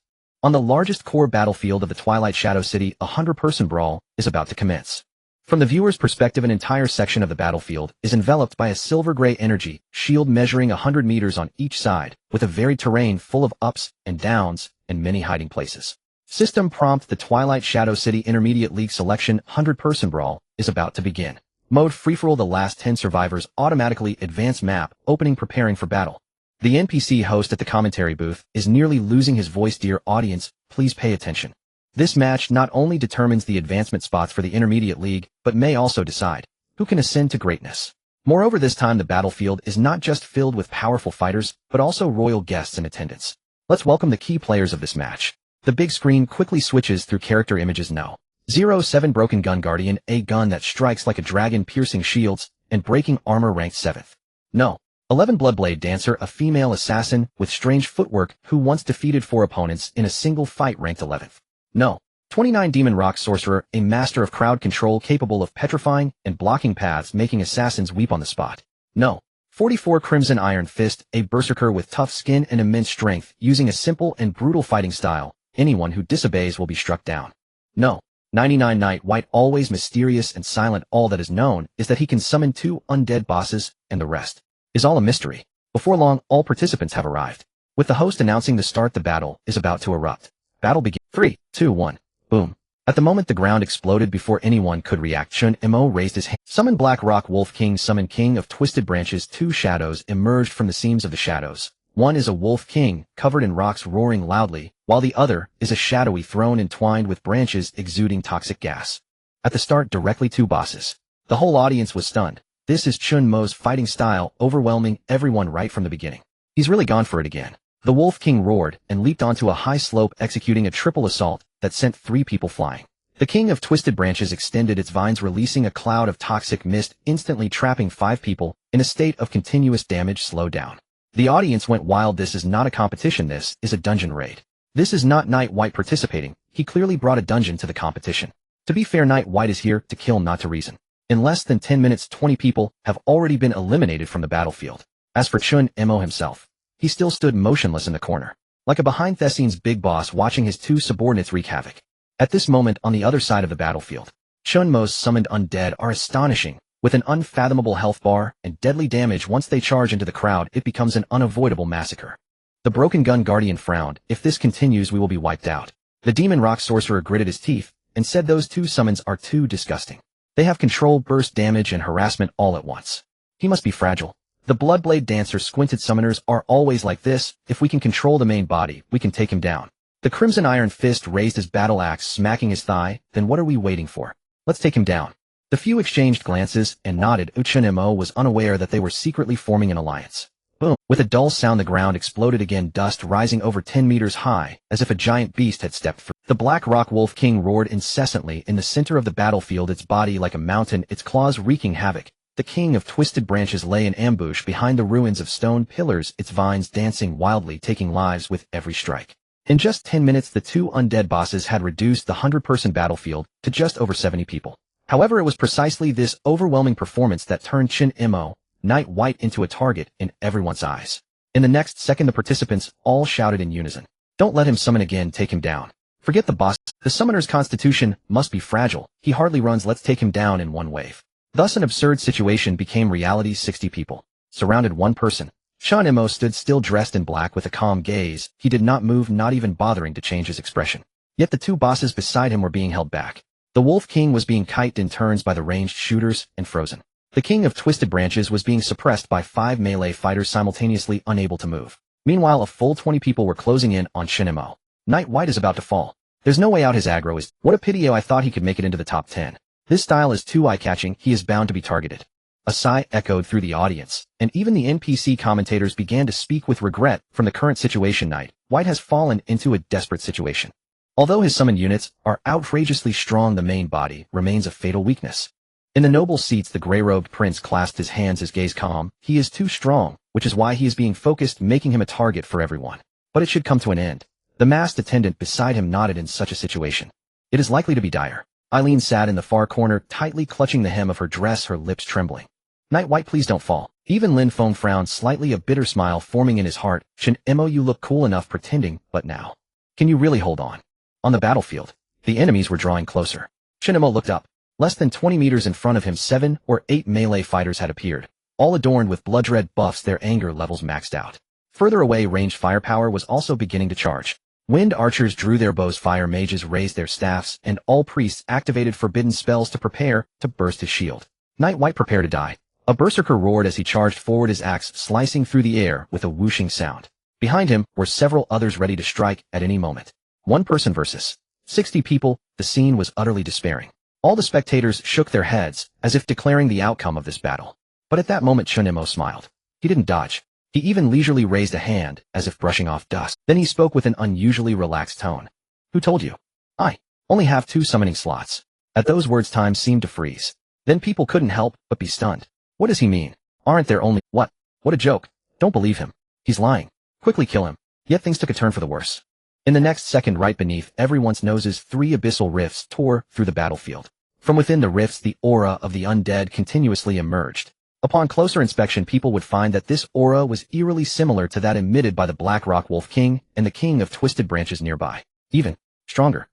On the largest core battlefield of the Twilight Shadow City, a 100-person brawl is about to commence. From the viewer's perspective, an entire section of the battlefield is enveloped by a silver-gray energy shield measuring 100 meters on each side, with a varied terrain full of ups and downs and many hiding places. System prompt: the Twilight Shadow City Intermediate League Selection 100-person brawl is about to begin. Mode: free-for-all. The last 10 survivors automatically advance. Map opening: preparing for battle. The NPC host at the commentary booth is nearly losing his voice. Dear audience, please pay attention. This match not only determines the advancement spots for the Intermediate League, but may also decide who can ascend to greatness. Moreover, this time the battlefield is not just filled with powerful fighters, but also royal guests in attendance. Let's welcome the key players of this match. The big screen quickly switches through character images. No. 07 Broken Gun Guardian, a gun that strikes like a dragon, piercing shields and breaking armor, ranked 7th. No. 11 Bloodblade Dancer, a female assassin with strange footwork who once defeated 4 opponents in a single fight, ranked 11th. No. 29 Demon Rock Sorcerer, a master of crowd control capable of petrifying and blocking paths, making assassins weep on the spot. No. 44 Crimson Iron Fist, a berserker with tough skin and immense strength, using a simple and brutal fighting style. Anyone who disobeys will be struck down. No. 99 Night White, always mysterious and silent. All that is known is that he can summon 2 undead bosses, and the rest is all a mystery. Before long, all participants have arrived. With the host announcing the start, the battle is about to erupt. Battle begins. 3, 2, 1. Boom. At the moment the ground exploded before anyone could react. Chen Mo raised his hand. Summon Black Rock Wolf King. Summon King of Twisted Branches. 2 shadows emerged from the seams of the shadows. One is a Wolf King, covered in rocks roaring loudly, while the other is a shadowy throne entwined with branches exuding toxic gas. At the start, directly 2 bosses. The whole audience was stunned. This is Chen Mo's fighting style, overwhelming everyone right from the beginning. He's really gone for it again. The Wolf King roared and leaped onto a high slope, executing a triple assault that sent 3 people flying. The King of Twisted Branches extended its vines, releasing a cloud of toxic mist, instantly trapping 5 people in a state of continuous damage. Slow down. The audience went wild. This is not a competition, this is a dungeon raid. This is not Night White participating. He clearly brought a dungeon to the competition. To be fair, Night White is here to kill, not to reason. In less than 10 minutes, 20 people have already been eliminated from the battlefield. As for Chen Mo himself, he still stood motionless in the corner, like a behind-the-scenes big boss watching his 2 subordinates wreak havoc. At this moment, on the other side of the battlefield, Chen Mo's summoned undead are astonishing, with an unfathomable health bar and deadly damage. Once they charge into the crowd, it becomes an unavoidable massacre. The Broken Gun Guardian frowned. If this continues, we will be wiped out. The Demon Rock Sorcerer gritted his teeth and said those 2 summons are too disgusting. They have control, burst, damage, and harassment all at once. He must be fragile. The Bloodblade Dancer squinted. Summoners are always like this. If we can control the main body, we can take him down. The Crimson Iron Fist raised his battle axe, smacking his thigh. Then what are we waiting for? Let's take him down. The few exchanged glances and nodded. Chen Mo was unaware that they were secretly forming an alliance. Boom. With a dull sound, the ground exploded again, dust rising over 10 meters high, as if a giant beast had stepped through. The Black Rock Wolf King roared incessantly in the center of the battlefield, its body like a mountain, its claws wreaking havoc. The King of Twisted Branches lay in ambush behind the ruins of stone pillars, its vines dancing wildly, taking lives with every strike. In just 10 minutes, the 2 undead bosses had reduced the 100-person battlefield to just over 70 people. However, it was precisely this overwhelming performance that turned Chen Mo, Night White, into a target in everyone's eyes. In the next second, the participants all shouted in unison, "Don't let him summon again, take him down. Forget the boss. The summoner's constitution must be fragile. He hardly runs. Let's take him down in one wave." Thus an absurd situation became reality. 60 people surrounded 1 person. Chen Mo stood still, dressed in black with a calm gaze. He did not move, not even bothering to change his expression. Yet the 2 bosses beside him were being held back. The Wolf King was being kited in turns by the ranged shooters and frozen. The King of Twisted Branches was being suppressed by 5 melee fighters, simultaneously unable to move. Meanwhile, a full 20 people were closing in on Chen Mo. Night White is about to fall. There's no way out. His aggro is... What a pity. I thought he could make it into the top 10. This style is too eye-catching. He is bound to be targeted. A sigh echoed through the audience, and even the NPC commentators began to speak with regret. From the current situation, Night White has fallen into a desperate situation. Although his summoned units are outrageously strong, the main body remains a fatal weakness. In the noble seats, the gray-robed prince clasped his hands, his gaze calm. He is too strong, which is why he is being focused, making him a target for everyone. But it should come to an end. The masked attendant beside him nodded. In such a situation, it is likely to be dire. Eileen sat in the far corner, tightly clutching the hem of her dress, her lips trembling. Night White, please don't fall. Even Lin Feng frowned slightly, a bitter smile forming in his heart. Chen Mo, you look cool enough pretending, but now, can you really hold on? On the battlefield, the enemies were drawing closer. Chen Mo looked up. Less than 20 meters in front of him, 7 or 8 melee fighters had appeared, all adorned with blood-red buffs, their anger levels maxed out. Further away, ranged firepower was also beginning to charge. Wind archers drew their bows, fire mages raised their staffs, and all priests activated forbidden spells to prepare to burst his shield. Night White, prepare to die. A berserker roared as he charged forward, his axe slicing through the air with a whooshing sound. Behind him were several others ready to strike at any moment. One person versus 60 people, the scene was utterly despairing. All the spectators shook their heads, as if declaring the outcome of this battle. But at that moment Chen Mo smiled. He didn't dodge. He even leisurely raised a hand, as if brushing off dust. Then he spoke with an unusually relaxed tone. Who told you? I only have 2 summoning slots. At those words time seemed to freeze. Then people couldn't help but be stunned. What does he mean? Aren't there only— What a joke. Don't believe him. He's lying. Quickly kill him. Yet things took a turn for the worse. In the next second, right beneath everyone's noses, 3 abyssal rifts tore through the battlefield. From within the rifts, the aura of the undead continuously emerged. Upon closer inspection, people would find that this aura was eerily similar to that emitted by the Black Rock Wolf King and the King of Twisted Branches nearby. Even stronger.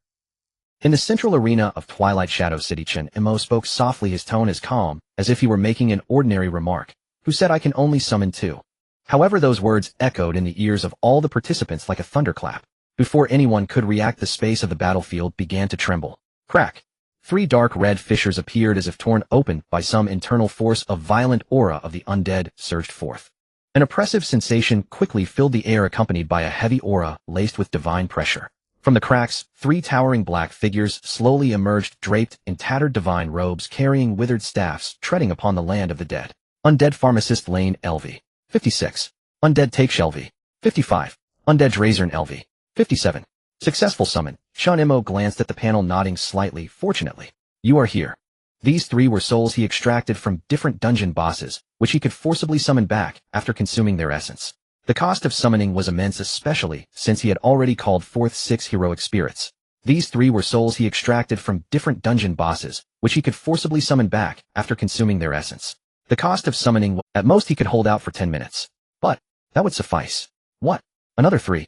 In the central arena of Twilight Shadow City, Chen Mo spoke softly, his tone as calm as if he were making an ordinary remark. Who said I can only summon 2? However, those words echoed in the ears of all the participants like a thunderclap. Before anyone could react, the space of the battlefield began to tremble. Crack! 3 dark red fissures appeared as if torn open by some internal force. A violent aura of the undead surged forth. An oppressive sensation quickly filled the air, accompanied by a heavy aura laced with divine pressure. From the cracks, 3 towering black figures slowly emerged, draped in tattered divine robes, carrying withered staffs, treading upon the land of the dead. Undead Pharmacist Lane LV. 56. Undead Take Shelby. 55. Undead Drazern LV. 57. Successful summon. Chen Mo glanced at the panel, nodding slightly. Fortunately, you are here. These 3 were souls he extracted from different dungeon bosses, which he could forcibly summon back after consuming their essence. The cost of summoning was immense, especially since he had already called forth 6 heroic spirits. These 3 were souls he extracted from different dungeon bosses, which he could forcibly summon back after consuming their essence. The cost of summoning, at most he could hold out for 10 minutes. But that would suffice. What? Another 3?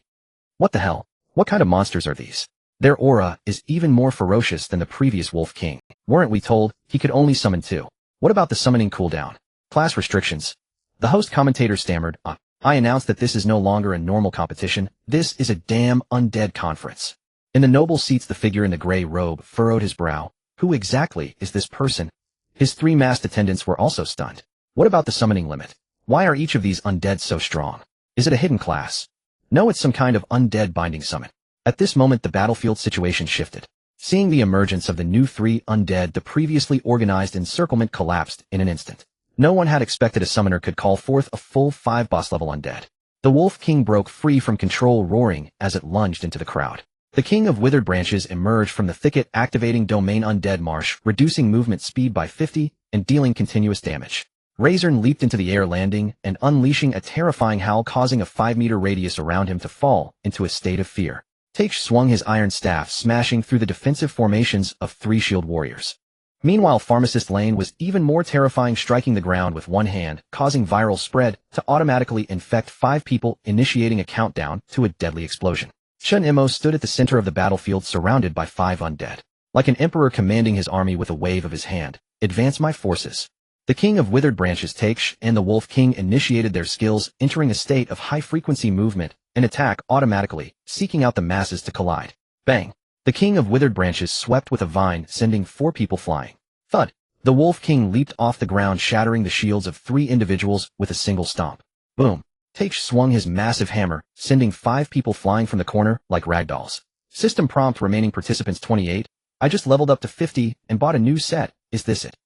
What the hell? What kind of monsters are these? Their aura is even more ferocious than the previous Wolf King. Weren't we told he could only summon 2? What about the summoning cooldown? Class restrictions? The host commentator stammered. I announced that this is no longer a normal competition. This is a damn undead conference. In the noble seats, the figure in the gray robe furrowed his brow. Who exactly is this person? His 3 masked attendants were also stunned. What about the summoning limit? Why are each of these undead so strong? Is it a hidden class? No, it's some kind of undead binding summon. At this moment, the battlefield situation shifted. Seeing the emergence of the new 3 undead, the previously organized encirclement collapsed in an instant. No one had expected a summoner could call forth a full 5 boss-level undead. The Wolf King broke free from control, roaring as it lunged into the crowd. The King of Withered Branches emerged from the thicket, activating Domain Undead Marsh, reducing movement speed by 50 and dealing continuous damage. Razorn leaped into the air, landing and unleashing a terrifying howl, causing a 5-meter radius around him to fall into a state of fear. Take swung his iron staff, smashing through the defensive formations of 3 shield warriors. Meanwhile, Pharmacist Lane was even more terrifying, striking the ground with one hand, causing viral spread to automatically infect 5 people, initiating a countdown to a deadly explosion. Chen Mo stood at the center of the battlefield, surrounded by 5 undead. Like an emperor commanding his army with a wave of his hand, advance my forces. The King of Withered Branches Takes and the Wolf King initiated their skills, entering a state of high-frequency movement and attack automatically, seeking out the masses to collide. Bang! The King of Withered Branches swept with a vine, sending 4 people flying. Thud! The Wolf King leaped off the ground, shattering the shields of 3 individuals with a single stomp. Boom! Take swung his massive hammer, sending 5 people flying from the corner like ragdolls. System prompt: remaining participants 28. I just leveled up to 50 and bought a new set. Is this it?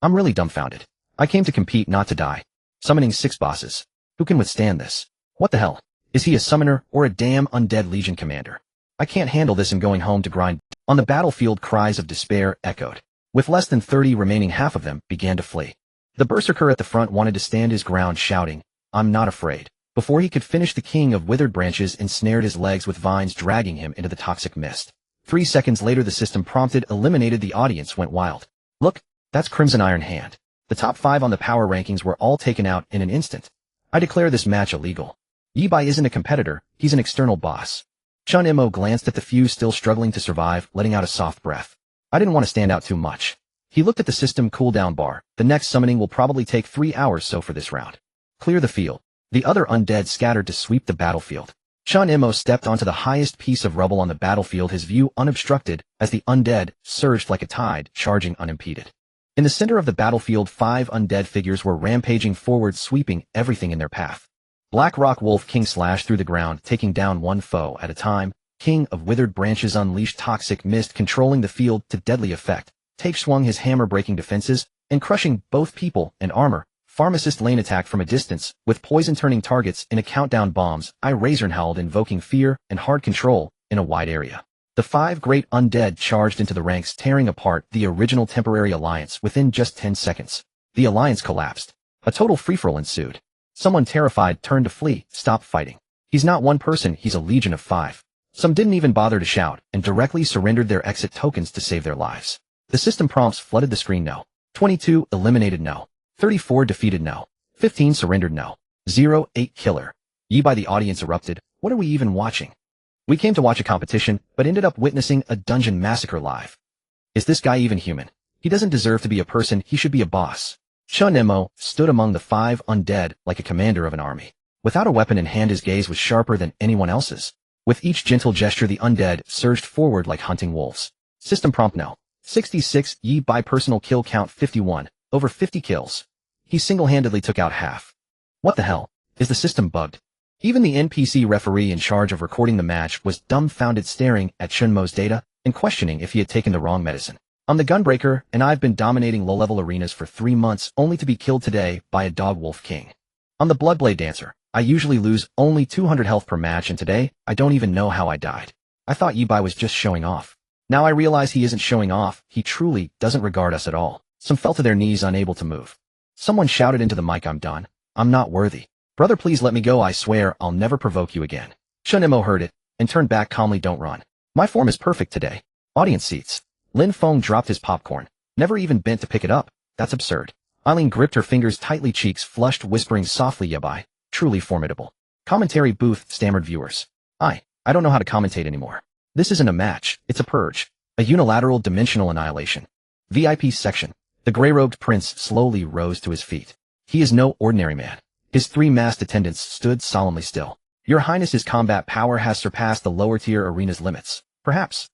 I'm really dumbfounded. I came to compete, not to die. Summoning 6 bosses. Who can withstand this? What the hell? Is he a summoner or a damn undead legion commander? I can't handle this and going home to grind. On the battlefield, cries of despair echoed. With less than 30 remaining, half of them began to flee. The berserker at the front wanted to stand his ground, shouting, "I'm not afraid." Before he could finish, the king of withered branches ensnared his legs with vines, dragging him into the toxic mist. 3 seconds later, the system prompted eliminated. The audience went wild. Look, that's Crimson Iron Hand. The top 5 on the power rankings were all taken out in an instant. I declare this match illegal. Yibai isn't a competitor, he's an external boss. Chen Mo glanced at the few still struggling to survive, letting out a soft breath. I didn't want to stand out too much. He looked at the system cooldown bar. The next summoning will probably take 3 hours so for this round. Clear the field. The other undead scattered to sweep the battlefield. Chen Mo stepped onto the highest piece of rubble on the battlefield, his view unobstructed, as the undead surged like a tide, charging unimpeded. In the center of the battlefield, 5 undead figures were rampaging forward, sweeping everything in their path. Black Rock Wolf King slashed through the ground, taking down one foe at a time. King of Withered Branches unleashed toxic mist, controlling the field to deadly effect. Take swung his hammer, breaking defenses and crushing both people and armor. Pharmacist lane attack from a distance, with poison turning targets into countdown bombs. I Razorn howled, invoking fear and hard control in a wide area. The 5 great undead charged into the ranks, tearing apart the original temporary alliance within just 10 seconds. The alliance collapsed. A total free-for-all ensued. Someone terrified turned to flee. Stop fighting. He's not one person, he's a legion of 5. Some didn't even bother to shout and directly surrendered their exit tokens to save their lives. The system prompts flooded the screen. No. 22 eliminated. No. 34 defeated. No. 15 surrendered. No. 0 8 killer. Yibai. The audience erupted. What are we even watching? We came to watch a competition, but ended up witnessing a dungeon massacre live. Is this guy even human? He doesn't deserve to be a person, he should be a boss. Chen Mo stood among the 5 undead like a commander of an army. Without a weapon in hand, his gaze was sharper than anyone else's. With each gentle gesture, the undead surged forward like hunting wolves. System prompt. No. 66 Yibai. Personal kill count 51. Over 50 kills. He single-handedly took out half. What the hell? Is the system bugged? Even the NPC referee in charge of recording the match was dumbfounded, staring at Chen Mo's data and questioning if he had taken the wrong medicine. I'm the Gunbreaker, and I've been dominating low-level arenas for 3 months, only to be killed today by a Dog Wolf King. I'm the Bloodblade Dancer. I usually lose only 200 health per match, and today, I don't even know how I died. I thought Yibai was just showing off. Now I realize he isn't showing off, he truly doesn't regard us at all. Some fell to their knees, unable to move. Someone shouted into the mic, I'm done. I'm not worthy. Brother, please let me go, I swear I'll never provoke you again. Chen Mo heard it, and turned back calmly, don't run. My form is perfect today. Audience seats. Lin Feng dropped his popcorn, never even bent to pick it up. That's absurd. Eileen gripped her fingers tightly, cheeks flushed, whispering softly, Yibai. Truly formidable. Commentary booth, stammered viewers. I don't know how to commentate anymore. This isn't a match, it's a purge. A unilateral dimensional annihilation. VIP section. The gray-robed prince slowly rose to his feet. He is no ordinary man. His 3 masked attendants stood solemnly still. Your Highness's combat power has surpassed the lower-tier arena's limits. Perhaps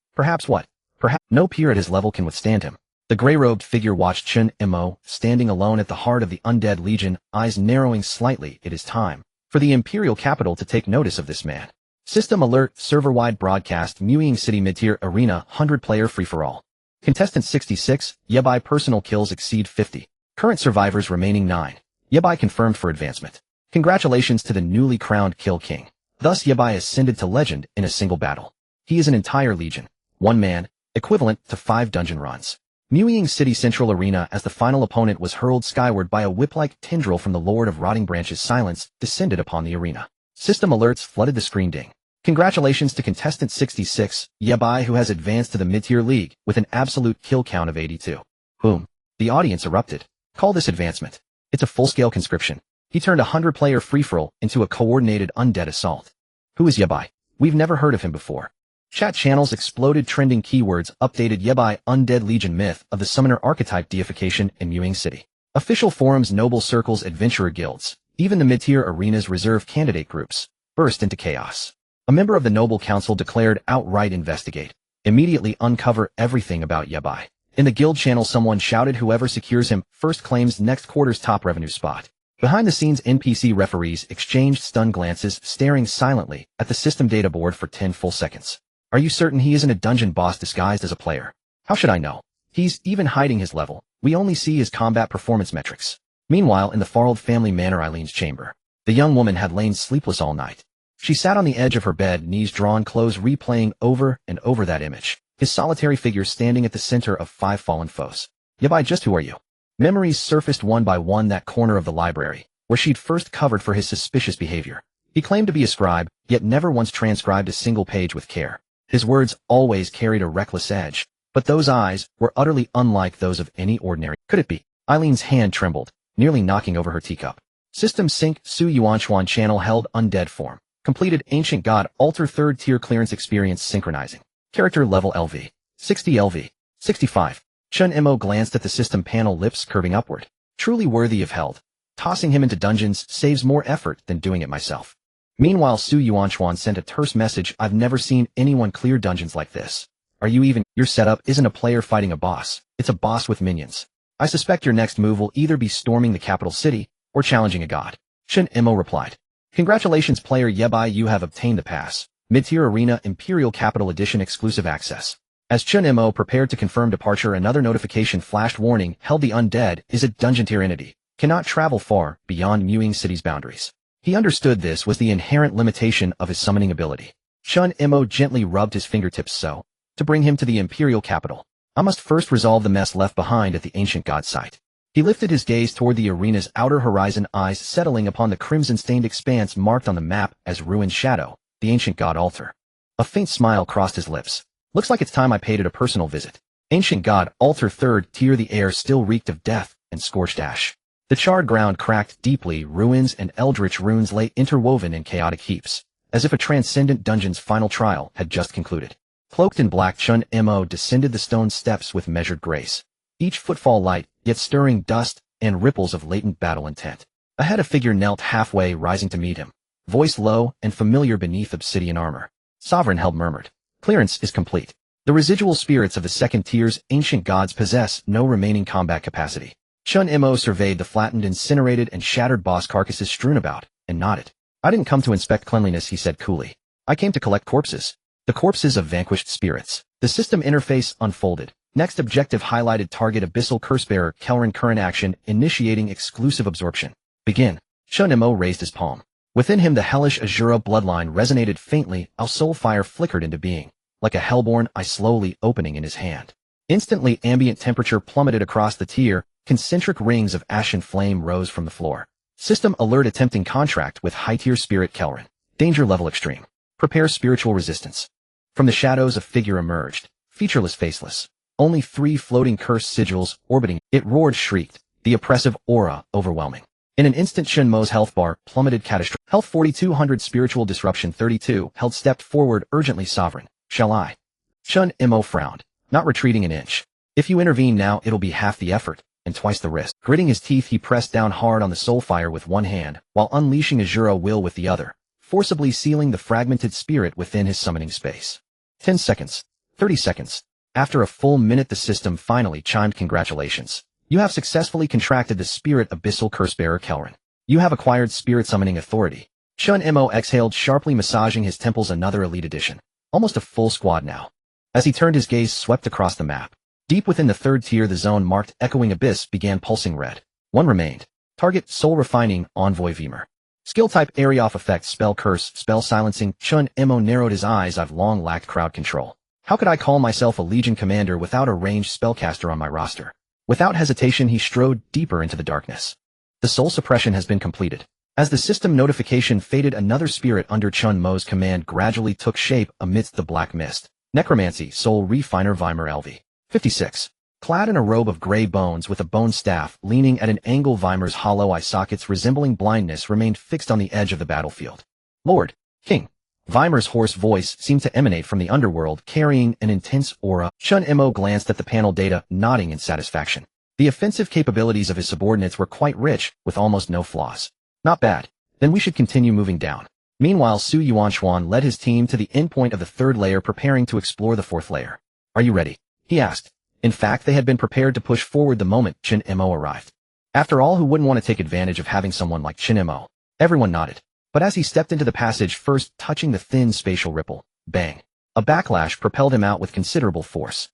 what? Perhaps no peer at his level can withstand him. The gray-robed figure watched Chen Mo, standing alone at the heart of the undead legion, eyes narrowing slightly. It is time for the Imperial capital to take notice of this man. System alert, server-wide broadcast, Muying City mid-tier arena, 100-player free-for-all. Contestant 66, Yibai. Personal kills exceed 50. Current survivors remaining 9. Yibai confirmed for advancement. Congratulations to the newly crowned Kill King. Thus Yibai ascended to legend in a single battle. He is an entire legion. 1 man, equivalent to 5 dungeon runs. Muying City Central Arena, as the final opponent was hurled skyward by a whip-like tendril from the Lord of Rotting Branches, silence descended upon the arena. System alerts flooded the screen. Ding. Congratulations to contestant 66, Yibai, who has advanced to the mid-tier league with an absolute kill count of 82. Whom? The audience erupted. Call this advancement. It's a full-scale conscription. He turned a 100-player free-for-all into a coordinated undead assault. Who is Yibai? We've never heard of him before. Chat channels exploded, trending keywords updated. Yibai, undead legion, myth of the summoner archetype, deification in Muying City. Official forums, noble circles, adventurer guilds, even the mid-tier arena's reserve candidate groups burst into chaos. A member of the Noble Council declared outright, investigate. Immediately uncover everything about Yibai. In the guild channel, someone shouted, whoever secures him first claims next quarter's top revenue spot. Behind the scenes, NPC referees exchanged stunned glances, staring silently at the system data board for 10 full seconds. Are you certain he isn't a dungeon boss disguised as a player? How should I know? He's even hiding his level. We only see his combat performance metrics. Meanwhile, in the Farrell family manor, Eileen's chamber, the young woman had lain sleepless all night. She sat on the edge of her bed, knees drawn close, replaying over and over that image. His solitary figure standing at the center of 5 fallen foes. Yabai, just who are you? Memories surfaced one by one, that corner of the library, where she'd first covered for his suspicious behavior. He claimed to be a scribe, yet never once transcribed a single page with care. His words always carried a reckless edge, but those eyes were utterly unlike those of any ordinary. Could it be? Eileen's hand trembled, nearly knocking over her teacup. System sync. Su Yuanchuan channel held undead form. Completed Ancient God Altar 3rd tier clearance experience synchronizing. Character level LV. 60 LV. 65. Chen Mo glanced at the system panel, lips curving upward. Truly worthy of held. Tossing him into dungeons saves more effort than doing it myself. Meanwhile, Su Yuanchuan sent a terse message. I've never seen anyone clear dungeons like this. Are you even? Your setup isn't a player fighting a boss. It's a boss with minions. I suspect your next move will either be storming the capital city or challenging a god. Chen Mo replied. Congratulations, player Yebai, you have obtained the pass. Mid-tier Arena Imperial Capital Edition exclusive access. As Chen Mo prepared to confirm departure, another notification flashed. Warning, held. The undead is a dungeon tier entity. Cannot travel far beyond Mewing City's boundaries. He understood this was the inherent limitation of his summoning ability. Chen Mo gently rubbed his fingertips so to bring him to the Imperial capital. I must first resolve the mess left behind at the ancient god site. He lifted his gaze toward the arena's outer horizon, eyes settling upon the crimson-stained expanse marked on the map as ruined shadow, the ancient god altar. A faint smile crossed his lips. Looks like it's time I paid it a personal visit. Ancient god altar 3rd tier. The air still reeked of death and scorched ash. The charred ground cracked deeply, ruins and eldritch runes lay interwoven in chaotic heaps, as if a transcendent dungeon's final trial had just concluded. Cloaked in black, Chen Mo descended the stone steps with measured grace. Each footfall light, yet stirring dust and ripples of latent battle intent. Ahead, a figure knelt halfway, rising to meet him. Voice low and familiar beneath obsidian armor. Sovereign held murmured. Clearance is complete. The residual spirits of the 2nd tier's ancient gods possess no remaining combat capacity. Chen Mo surveyed the flattened, incinerated, and shattered boss carcasses strewn about, and nodded. I didn't come to inspect cleanliness, he said coolly. I came to collect corpses. The corpses of vanquished spirits. The system interface unfolded. Next objective highlighted. Target Abyssal Cursebearer Kelrin. Current action, initiating exclusive absorption. Begin. Chen Mo raised his palm. Within him the hellish Azura bloodline resonated faintly. A soul fire flickered into being, like a hellborn eye slowly opening in his hand. Instantly, ambient temperature plummeted across the tier. Concentric rings of ashen flame rose from the floor. System alert, attempting contract with high-tier spirit Kelrin. Danger level extreme. Prepare spiritual resistance. From the shadows a figure emerged, featureless, faceless. Only 3 floating cursed sigils orbiting. It roared, shrieked, the oppressive aura overwhelming. In an instant, Chen Mo's health bar plummeted. Catastrophic. Health 4200. Spiritual disruption 32. Held stepped forward urgently. Sovereign, shall I? Chen Mo frowned, not retreating an inch. If you intervene now, it'll be half the effort and twice the risk. Gritting his teeth, he pressed down hard on the soul fire with one hand, while unleashing Azura will with the other, forcibly sealing the fragmented spirit within his summoning space. 10 seconds. 30 seconds. After a full minute, the system finally chimed. Congratulations. You have successfully contracted the spirit Abyssal Cursebearer Kelrin. You have acquired spirit summoning authority. Chen Mo exhaled, sharply massaging his temples. Another elite edition. Almost a full squad now. As he turned, his gaze swept across the map. Deep within the 3rd tier, the zone marked Echoing Abyss began pulsing red. One remained. Target, Soul Refining, Envoy Vemer. Skill type, Area of Effect, Spell Curse, Spell Silencing. Chen Mo narrowed his eyes. I've long lacked crowd control. How could I call myself a Legion commander without a ranged spellcaster on my roster? Without hesitation, he strode deeper into the darkness. The soul suppression has been completed. As the system notification faded, another spirit under Chen Mo's command gradually took shape amidst the black mist. Necromancy, Soul Refiner Vimer LV. 56. Clad in a robe of gray bones with a bone staff leaning at an angle, Vimer's hollow eye sockets resembling blindness remained fixed on the edge of the battlefield. Lord, King. Vimer's hoarse voice seemed to emanate from the underworld, carrying an intense aura. Chen Mo glanced at the panel data, nodding in satisfaction. The offensive capabilities of his subordinates were quite rich, with almost no flaws. Not bad. Then we should continue moving down. Meanwhile, Su Yuanchuan led his team to the endpoint of the 3rd layer, preparing to explore the 4th layer. Are you ready? He asked. In fact, they had been prepared to push forward the moment Chen Mo arrived. After all, who wouldn't want to take advantage of having someone like Chen Mo? Everyone nodded. But as he stepped into the passage, first touching the thin spatial ripple, bang. A backlash propelled him out with considerable force.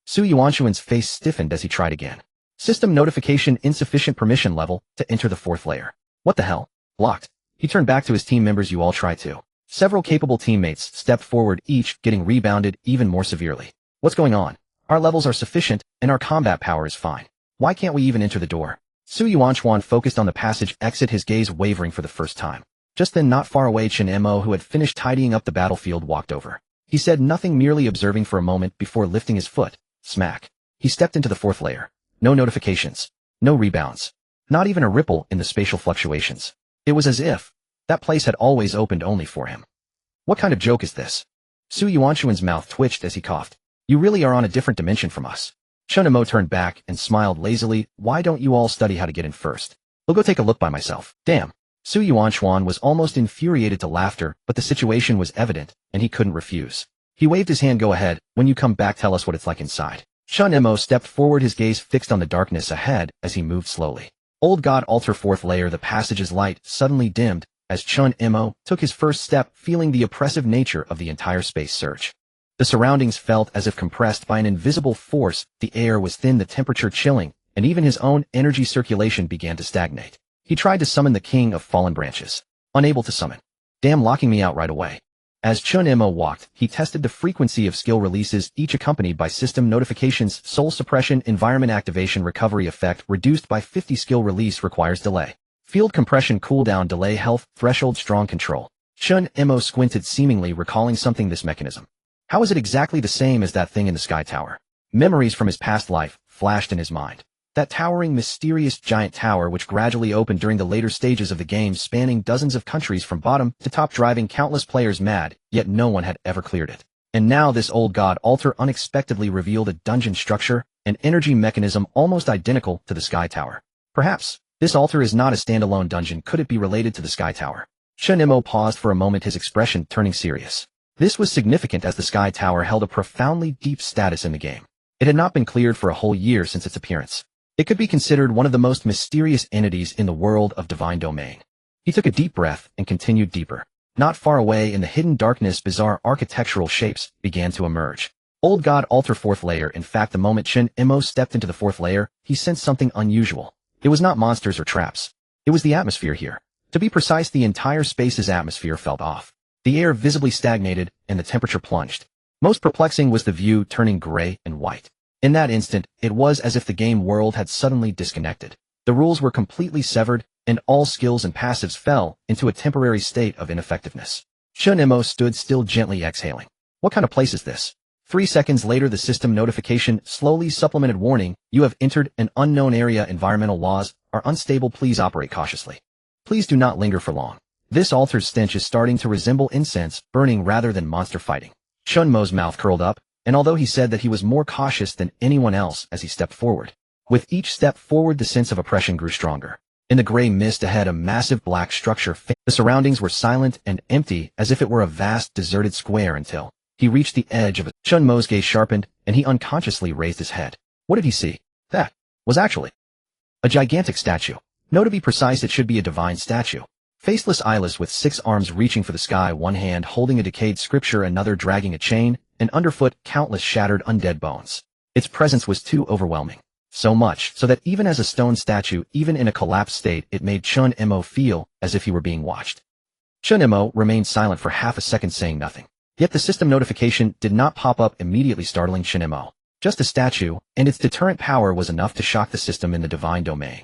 Su Yuanchuan's face stiffened as he tried again. System notification, insufficient permission level to enter the 4th layer. What the hell? Blocked. He turned back to his team members. You all try too. Several capable teammates stepped forward, each getting rebounded even more severely. What's going on? Our levels are sufficient, and our combat power is fine. Why can't we even enter the door? Su Yuanchuan focused on the passage exit, his gaze wavering for the first time. Just then, not far away, Chen Mo, who had finished tidying up the battlefield, walked over. He said nothing, merely observing for a moment before lifting his foot. Smack. He stepped into the fourth layer. No notifications. No rebounds. Not even a ripple in the spatial fluctuations. It was as if that place had always opened only for him. What kind of joke is this? Su Yuanchuan's mouth twitched as he coughed. You really are on a different dimension from us. Chen Mo turned back and smiled lazily. Why don't you all study how to get in first? I'll go take a look by myself. Damn. Su Yuanchuan was almost infuriated to laughter, but the situation was evident, and he couldn't refuse. He waved his hand. Go ahead. When you come back, tell us what it's like inside. Chen Mo stepped forward, his gaze fixed on the darkness ahead as he moved slowly. Old God Altar, fourth layer. The passage's light suddenly dimmed as Chen Mo took his first step, feeling the oppressive nature of the entire space surge. The surroundings felt as if compressed by an invisible force. The air was thin, the temperature chilling, and even his own energy circulation began to stagnate. He tried to summon the King of Fallen Branches. Unable to summon. Damn, locking me out right away. As Chen Mo walked, he tested the frequency of skill releases, each accompanied by system notifications. Soul suppression, environment activation, recovery effect reduced by 50. Skill release requires delay. Field compression, cooldown delay, health threshold, strong control. Chen Mo squinted, seemingly recalling something. This mechanism. How is it exactly the same as that thing in the Sky Tower? Memories from his past life flashed in his mind. That towering, mysterious giant tower which gradually opened during the later stages of the game, spanning dozens of countries from bottom to top, driving countless players mad, yet no one had ever cleared it. And now this old god altar unexpectedly revealed a dungeon structure, an energy mechanism almost identical to the Sky Tower. Perhaps this altar is not a standalone dungeon. Could it be related to the Sky Tower? Chen Mo paused for a moment, his expression turning serious. This was significant as the Sky Tower held a profoundly deep status in the game. It had not been cleared for a whole year since its appearance. It could be considered one of the most mysterious entities in the world of divine domain. He took a deep breath and continued deeper. Not far away in the hidden darkness, bizarre architectural shapes began to emerge. Old God Altar, fourth layer. In fact, the moment Chen Mo stepped into the fourth layer, he sensed something unusual. It was not monsters or traps. It was the atmosphere here. To be precise, the entire space's atmosphere felt off. The air visibly stagnated, and the temperature plunged. Most perplexing was the view turning gray and white. In that instant, it was as if the game world had suddenly disconnected. The rules were completely severed, and all skills and passives fell into a temporary state of ineffectiveness. Chen Mo stood still, gently exhaling. What kind of place is this? 3 seconds later, the system notification slowly supplemented. Warning, you have entered an unknown area. Environmental laws are unstable. Please operate cautiously. Please do not linger for long. This altar's stench is starting to resemble incense, burning rather than monster fighting. Chen Mo's mouth curled up, and although he said that he was more cautious than anyone else as he stepped forward, with each step forward the sense of oppression grew stronger. In the gray mist ahead, a massive black structure. The surroundings were silent and empty, as if it were a vast deserted square, until he reached the edge of it. Chen Mo's gaze sharpened, and he unconsciously raised his head. What did he see? That was actually a gigantic statue. No, to be precise, it should be a divine statue. Faceless, eyeless, with 6 arms reaching for the sky, one hand holding a decayed scripture, another dragging a chain, and underfoot countless shattered undead bones. Its presence was too overwhelming. So much so that even as a stone statue, even in a collapsed state, it made Chen Mo feel as if he were being watched. Chen Mo remained silent for half a second, saying nothing. Yet the system notification did not pop up immediately, startling Chen Mo. Just a statue, and its deterrent power was enough to shock the system in the divine domain.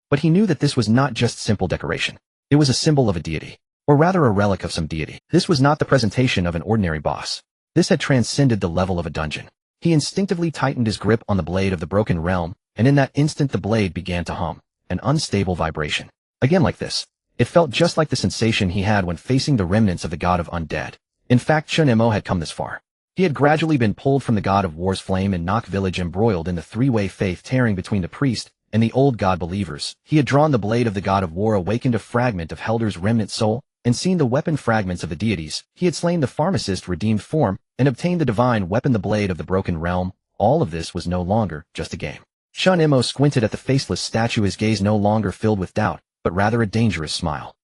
But he knew that this was not just simple decoration. It was a symbol of a deity, or rather a relic of some deity. This was not the presentation of an ordinary boss. This had transcended the level of a dungeon. He instinctively tightened his grip on the blade of the broken realm, and in that instant the blade began to hum, an unstable vibration. Again like this. It felt just like the sensation he had when facing the remnants of the god of undead. In fact, Chen Mo had come this far. He had gradually been pulled from the god of war's flame in Nok village, embroiled in the three-way faith tearing between the priest and the old god believers. He had drawn the blade of the god of war, awakened a fragment of Helder's remnant soul, and seen the weapon fragments of the deities. He had slain the pharmacist redeemed form, and obtained the divine weapon, the blade of the broken realm. All of this was no longer just a game. Chen Mo squinted at the faceless statue, his gaze no longer filled with doubt, but rather a dangerous smile.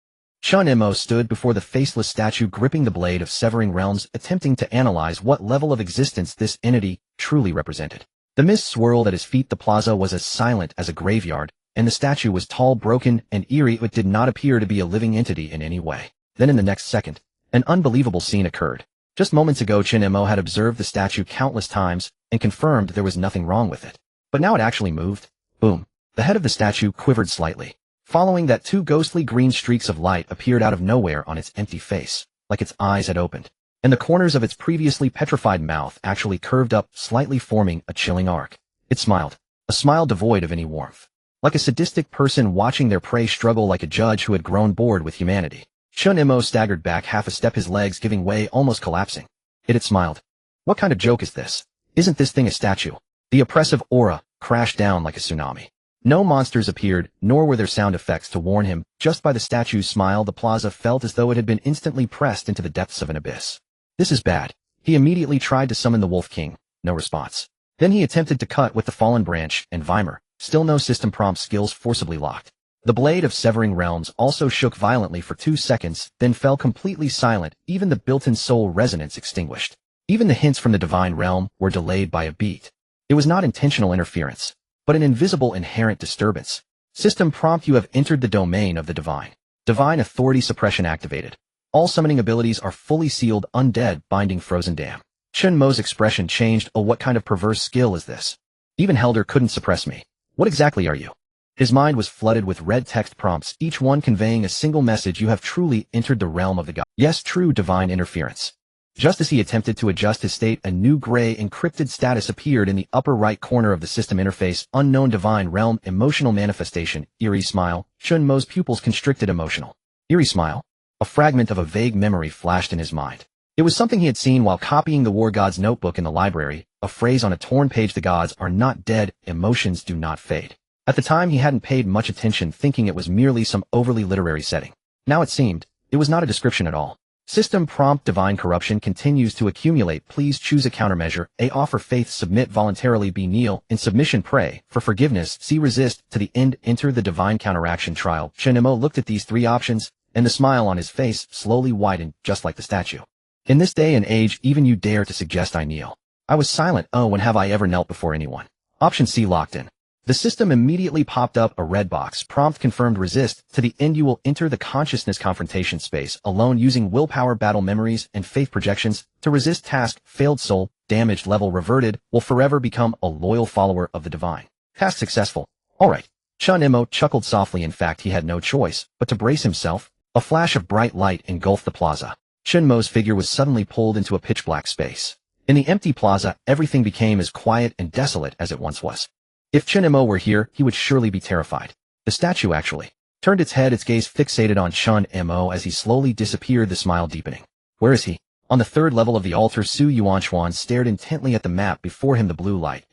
Chen Mo stood before the faceless statue, gripping the blade of severing realms, attempting to analyze what level of existence this entity truly represented. The mist swirled at his feet. The plaza was as silent as a graveyard, and the statue was tall, broken, and eerie. It did not appear to be a living entity in any way. Then in the next second, An unbelievable scene occurred. Just moments ago Chen Mo had observed the statue countless times and confirmed there was nothing wrong with it. But now it actually moved. Boom. The head of the statue quivered slightly. Following that, two ghostly green streaks of light appeared out of nowhere on its empty face, like its eyes had opened. And the corners of its previously petrified mouth actually curved up, slightly forming a chilling arc. It smiled. A smile devoid of any warmth. Like a sadistic person watching their prey struggle, like a judge who had grown bored with humanity. Chen Mo staggered back half a step, his legs giving way, almost collapsing. It had smiled. What kind of joke is this? Isn't this thing a statue? The oppressive aura crashed down like a tsunami. No monsters appeared, nor were there sound effects to warn him. Just by the statue's smile, the plaza felt as though it had been instantly pressed into the depths of an abyss. This is bad. He immediately tried to summon the Wolf King. No response. Then he attempted to cut with the fallen branch and Vimer. Still no system prompt, skills forcibly locked. The blade of severing realms also shook violently for 2 seconds, then fell completely silent, even the built-in soul resonance extinguished. Even the hints from the divine realm were delayed by a beat. It was not intentional interference, but an invisible inherent disturbance. System prompt: you have entered the domain of the divine. Divine authority suppression activated. All summoning abilities are fully sealed. Undead binding frozen dam. Chen Mo's expression changed. Oh, what kind of perverse skill is this? Even Helder couldn't suppress me. What exactly are you? His mind was flooded with red text prompts, each one conveying a single message: you have truly entered the realm of the god. Yes, true divine interference. Just as he attempted to adjust his state, a new gray encrypted status appeared in the upper right corner of the system interface. Unknown divine realm emotional manifestation. Eerie smile. Chen Mo's pupils constricted. Emotional. Eerie smile. A fragment of a vague memory flashed in his mind. It was something he had seen while copying the War Gods notebook in the library, a phrase on a torn page: the gods are not dead, emotions do not fade. At the time he hadn't paid much attention, thinking it was merely some overly literary setting. Now it seemed, it was not a description at all. System prompt: divine corruption continues to accumulate. Please choose a countermeasure. A. Offer faith. Submit voluntarily. B. Kneel in submission. Pray for forgiveness. C. Resist to the end. Enter the divine counteraction trial. Chen Mo looked at these 3 options, and the smile on his face slowly widened, just like the statue. In this day and age, even you dare to suggest I kneel. I was silent. Oh, when have I ever knelt before anyone? Option C locked in. The system immediately popped up a red box. Prompt confirmed. Resist to the end. You will enter the consciousness confrontation space alone using willpower, battle memories, and faith projections. To resist task failed. Soul damaged. Level reverted. Will forever become a loyal follower of the divine. Task successful. Alright. Chen Mo chuckled softly. In fact, he had no choice but to brace himself. A flash of bright light engulfed the plaza. Chen Mo's figure was suddenly pulled into a pitch-black space. In the empty plaza, everything became as quiet and desolate as it once was. If Chen Mo were here, he would surely be terrified. The statue actually turned its head, its gaze fixated on Chen Mo as he slowly disappeared, the smile deepening. Where is he? On the 3rd level of the altar. Su Yuanchuan stared intently at the map before him. The blue light,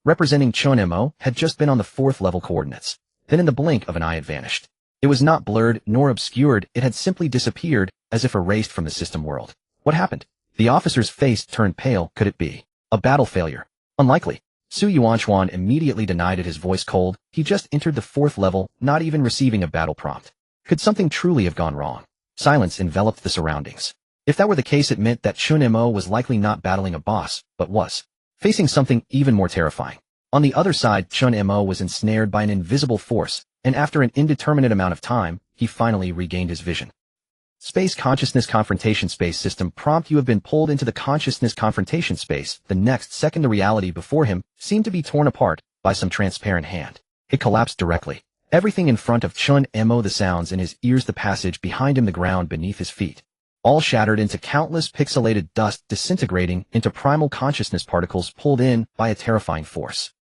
representing Chen Mo, had just been on the 4th level coordinates. Then in the blink of an eye it vanished. It was not blurred nor obscured, it had simply disappeared, as if erased from the system world. What happened? The officer's face turned pale. Could it be a battle failure? Unlikely. Su Yuanchuan immediately denied it, his voice cold. He just entered the 4th level, not even receiving a battle prompt. Could something truly have gone wrong? Silence enveloped the surroundings. If that were the case, it meant that Chen Mo was likely not battling a boss, but was facing something even more terrifying. On the other side, Chen Mo was ensnared by an invisible force, and after an indeterminate amount of time, he finally regained his vision. Space consciousness confrontation space. System prompt: you have been pulled into the consciousness confrontation space. The next second, the reality before him seemed to be torn apart by some transparent hand. It collapsed directly. Everything in front of Chen Mo, the sounds in his ears, the passage behind him, the ground beneath his feet, all shattered into countless pixelated dust, disintegrating into primal consciousness particles pulled in by a terrifying force.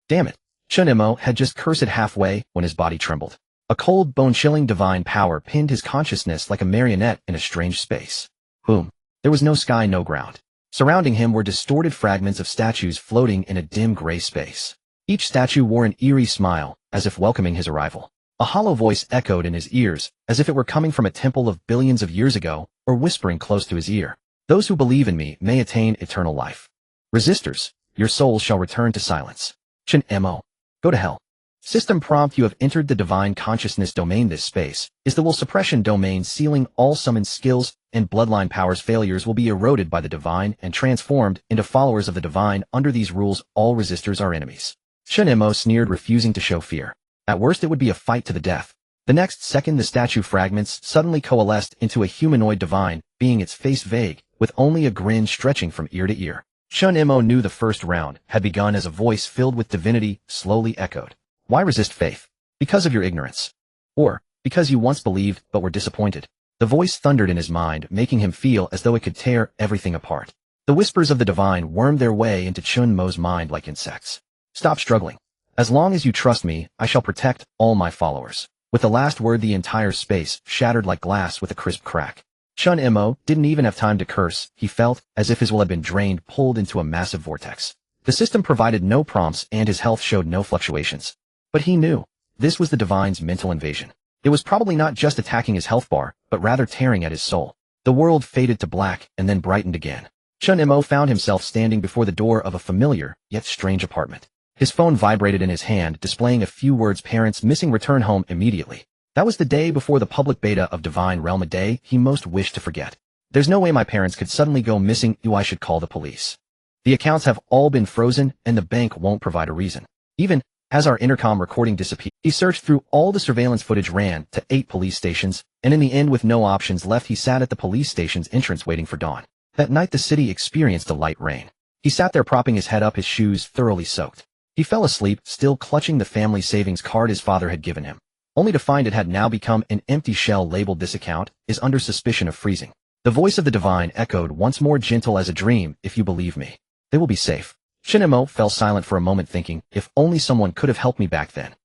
Damn it. Chen Mo had just cursed halfway when his body trembled. A cold, bone-chilling divine power pinned his consciousness like a marionette in a strange space. Boom. There was no sky, no ground. Surrounding him were distorted fragments of statues floating in a dim gray space. Each statue wore an eerie smile, as if welcoming his arrival. A hollow voice echoed in his ears, as if it were coming from a temple of billions of years ago, or whispering close to his ear. Those who believe in me may attain eternal life. Resistors, your souls shall return to silence. Chen Mo. Go to hell. System prompt: you have entered the divine consciousness domain. This space is the will suppression domain, sealing all summoned skills and bloodline powers. Failures will be eroded by the divine and transformed into followers of the divine. Under these rules, all resistors are enemies. Chen Mo sneered, refusing to show fear. At worst, it would be a fight to the death. The next second the statue fragments suddenly coalesced into a humanoid divine, being its face vague, with only a grin stretching from ear to ear. Chen Mo knew the first round had begun as a voice filled with divinity slowly echoed. Why resist faith? Because of your ignorance. Or, because you once believed but were disappointed. The voice thundered in his mind, making him feel as though it could tear everything apart. The whispers of the divine wormed their way into Chen Mo's mind like insects. Stop struggling. As long as you trust me, I shall protect all my followers. With the last word the entire space shattered like glass with a crisp crack. Chen Mo didn't even have time to curse. He felt as if his will had been drained, pulled into a massive vortex. The system provided no prompts and his health showed no fluctuations. But he knew. This was the divine's mental invasion. It was probably not just attacking his health bar, but rather tearing at his soul. The world faded to black and then brightened again. Chen Mo found himself standing before the door of a familiar, yet strange apartment. His phone vibrated in his hand, displaying a few words: parents missing, return home immediately. That was the day before the public beta of Divine Realm, a day he most wished to forget. There's no way my parents could suddenly go missing. I should call the police. The accounts have all been frozen and the bank won't provide a reason. Even as our intercom recording disappeared, he searched through all the surveillance footage, ran to 8 police stations, and in the end with no options left he sat at the police station's entrance waiting for dawn. That night the city experienced a light rain. He sat there propping his head up, his shoes thoroughly soaked. He fell asleep, still clutching the family savings card his father had given him, only to find it had now become an empty shell labeled "This account is under suspicion of freezing." The voice of the divine echoed once more, gentle as a dream, "If you believe me, they will be safe." Chen Mo fell silent for a moment, thinking, if only someone could have helped me back then.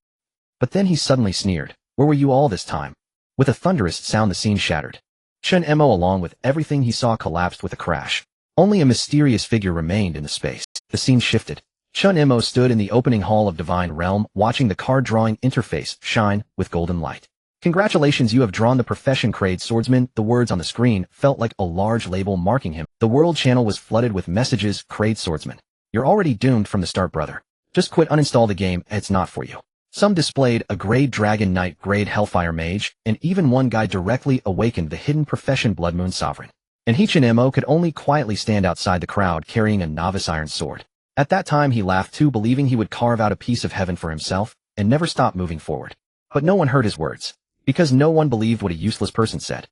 But then he suddenly sneered, "Where were you all this time?" With a thunderous sound the scene shattered. Chen Mo, along with everything he saw, collapsed with a crash. Only a mysterious figure remained in the space. The scene shifted. Chen Mo stood in the opening hall of Divine Realm, watching the card-drawing interface shine with golden light. "Congratulations, you have drawn the profession C-Rank Swordsman." The words on the screen felt like a large label marking him. The world channel was flooded with messages: "C-Rank Swordsman. You're already doomed from the start, brother. Just quit, uninstall the game, it's not for you." Some displayed a grade Dragon Knight, grade Hellfire Mage, and even one guy directly awakened the hidden profession Blood Moon Sovereign. And Chen Mo could only quietly stand outside the crowd carrying a novice iron sword. At that time he laughed too, believing he would carve out a piece of heaven for himself and never stop moving forward. But no one heard his words, because no one believed what a useless person said.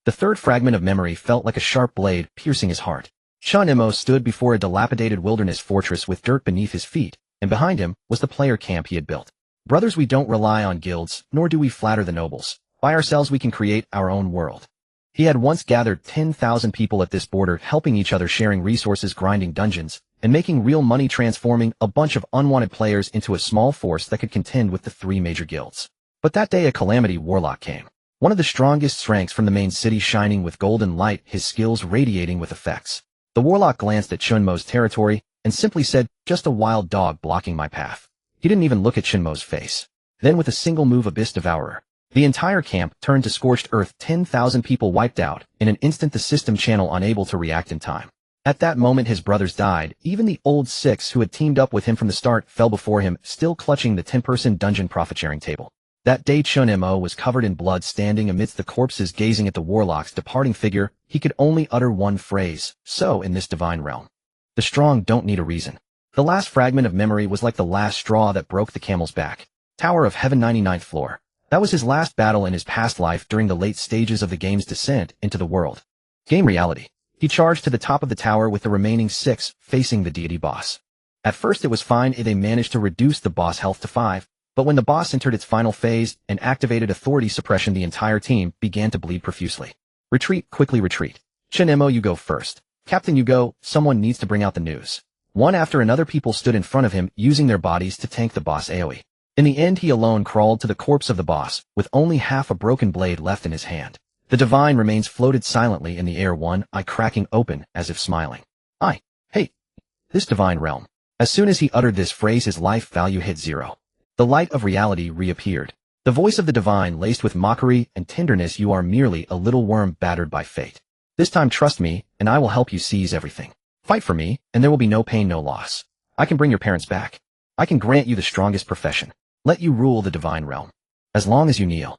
The third fragment of memory felt like a sharp blade piercing his heart. Chen Mo stood before a dilapidated wilderness fortress with dirt beneath his feet, and behind him was the player camp he had built. "Brothers, we don't rely on guilds, nor do we flatter the nobles. By ourselves we can create our own world." He had once gathered 10,000 people at this border, helping each other, sharing resources, grinding dungeons, and making real money, transforming a bunch of unwanted players into a small force that could contend with the 3 major guilds. But that day a calamity warlock came. One of the strongest ranks from the main city, shining with golden light, his skills radiating with effects. The warlock glanced at Chen Mo's territory and simply said, "Just a wild dog blocking my path." He didn't even look at Chen Mo's face. Then with a single move, Abyss Devourer. The entire camp turned to scorched earth. 10,000 people wiped out. In an instant the system channel unable to react in time. At that moment his brothers died. Even the old 6 who had teamed up with him from the start fell before him, still clutching the 10-person dungeon profit-sharing table. That day Chen Mo was covered in blood, standing amidst the corpses, gazing at the warlock's departing figure. He could only utter one phrase: "So in this divine realm, the strong don't need a reason." The last fragment of memory was like the last straw that broke the camel's back. Tower of Heaven, 99th floor. That was his last battle in his past life during the late stages of the game's descent into the world. Game reality. He charged to the top of the tower with the remaining 6, facing the deity boss. At first it was fine. They managed to reduce the boss health to 5, but when the boss entered its final phase and activated authority suppression, the entire team began to bleed profusely. "Retreat, quickly retreat. Chen Mo, you go first. Captain, you go. Someone needs to bring out the news." One after another people stood in front of him, using their bodies to tank the boss AoE. In the end he alone crawled to the corpse of the boss, with only half a broken blade left in his hand. The divine remains floated silently in the air, one eye cracking open as if smiling. Hey, this divine realm." As soon as he uttered this phrase his life value hit 0. The light of reality reappeared. The voice of the divine laced with mockery and tenderness, "You are merely a little worm battered by fate. This time trust me, and I will help you seize everything. Fight for me, and there will be no pain, no loss. I can bring your parents back. I can grant you the strongest profession. Let you rule the divine realm. As long as you kneel."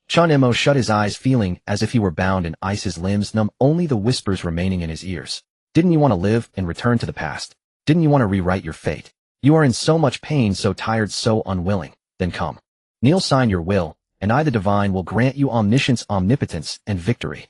Chen Mo shut his eyes, feeling as if he were bound in ice, his limbs numb, only the whispers remaining in his ears. "Didn't you want to live and return to the past? Didn't you want to rewrite your fate? You are in so much pain, so tired, so unwilling. Then come. Kneel, sign your will, and I the divine will grant you omniscience, omnipotence, and victory.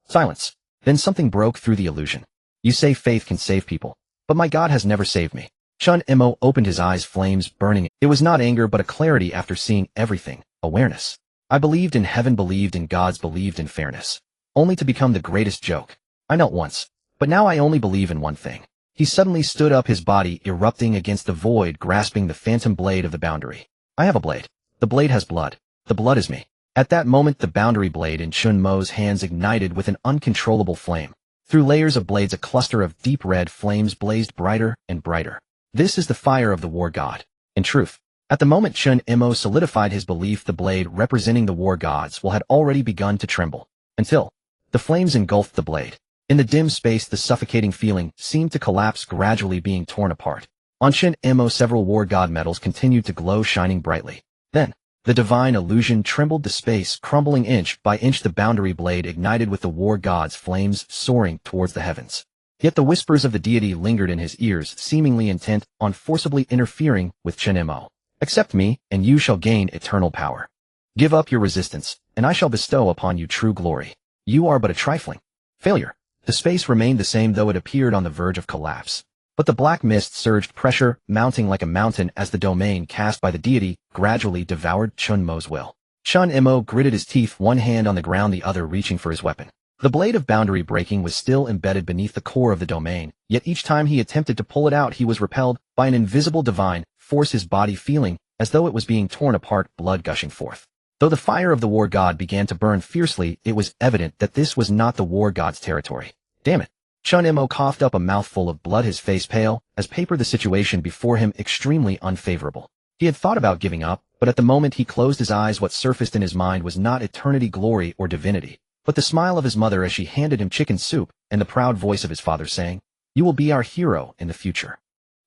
Silence. Then something broke through the illusion. You say faith can save people, but my God has never saved me. Chen Mo opened his eyes, flames burning. It was not anger but a clarity after seeing everything, awareness. I believed in heaven, believed in gods, believed in fairness. Only to become the greatest joke. I knelt once, but now I only believe in one thing. He suddenly stood up, his body erupting against the void, grasping the phantom blade of the boundary. I have a blade. The blade has blood. The blood is me. At that moment the boundary blade in Chen Mo's hands ignited with an uncontrollable flame. Through layers of blades a cluster of deep red flames blazed brighter and brighter. This is the fire of the war god. In truth, at the moment Chen Mo solidified his belief, the blade representing the war god's will had already begun to tremble. Until the flames engulfed the blade. In the dim space the suffocating feeling seemed to collapse, gradually being torn apart. On Chen Mo several war god medals continued to glow, shining brightly. Then, the divine illusion trembled, the space crumbling inch by inch, the boundary blade ignited with the war god's flames soaring towards the heavens. Yet the whispers of the deity lingered in his ears, seemingly intent on forcibly interfering with Chen Mo. Accept me, and you shall gain eternal power. Give up your resistance, and I shall bestow upon you true glory. You are but a trifling failure. The space remained the same, though it appeared on the verge of collapse. But the black mist surged, pressure mounting like a mountain as the domain cast by the deity gradually devoured Chen Mo's will. Chen Mo gritted his teeth, one hand on the ground, the other reaching for his weapon. The blade of boundary breaking was still embedded beneath the core of the domain, yet each time he attempted to pull it out he was repelled by an invisible divine force, his body feeling as though it was being torn apart, blood gushing forth. Though the fire of the war god began to burn fiercely, it was evident that this was not the war god's territory. Damn it. Chen Mo coughed up a mouthful of blood, his face pale as paper, the situation before him extremely unfavorable. He had thought about giving up, but at the moment he closed his eyes, what surfaced in his mind was not eternity, glory, or divinity, but the smile of his mother as she handed him chicken soup and the proud voice of his father saying, "You will be our hero in the future."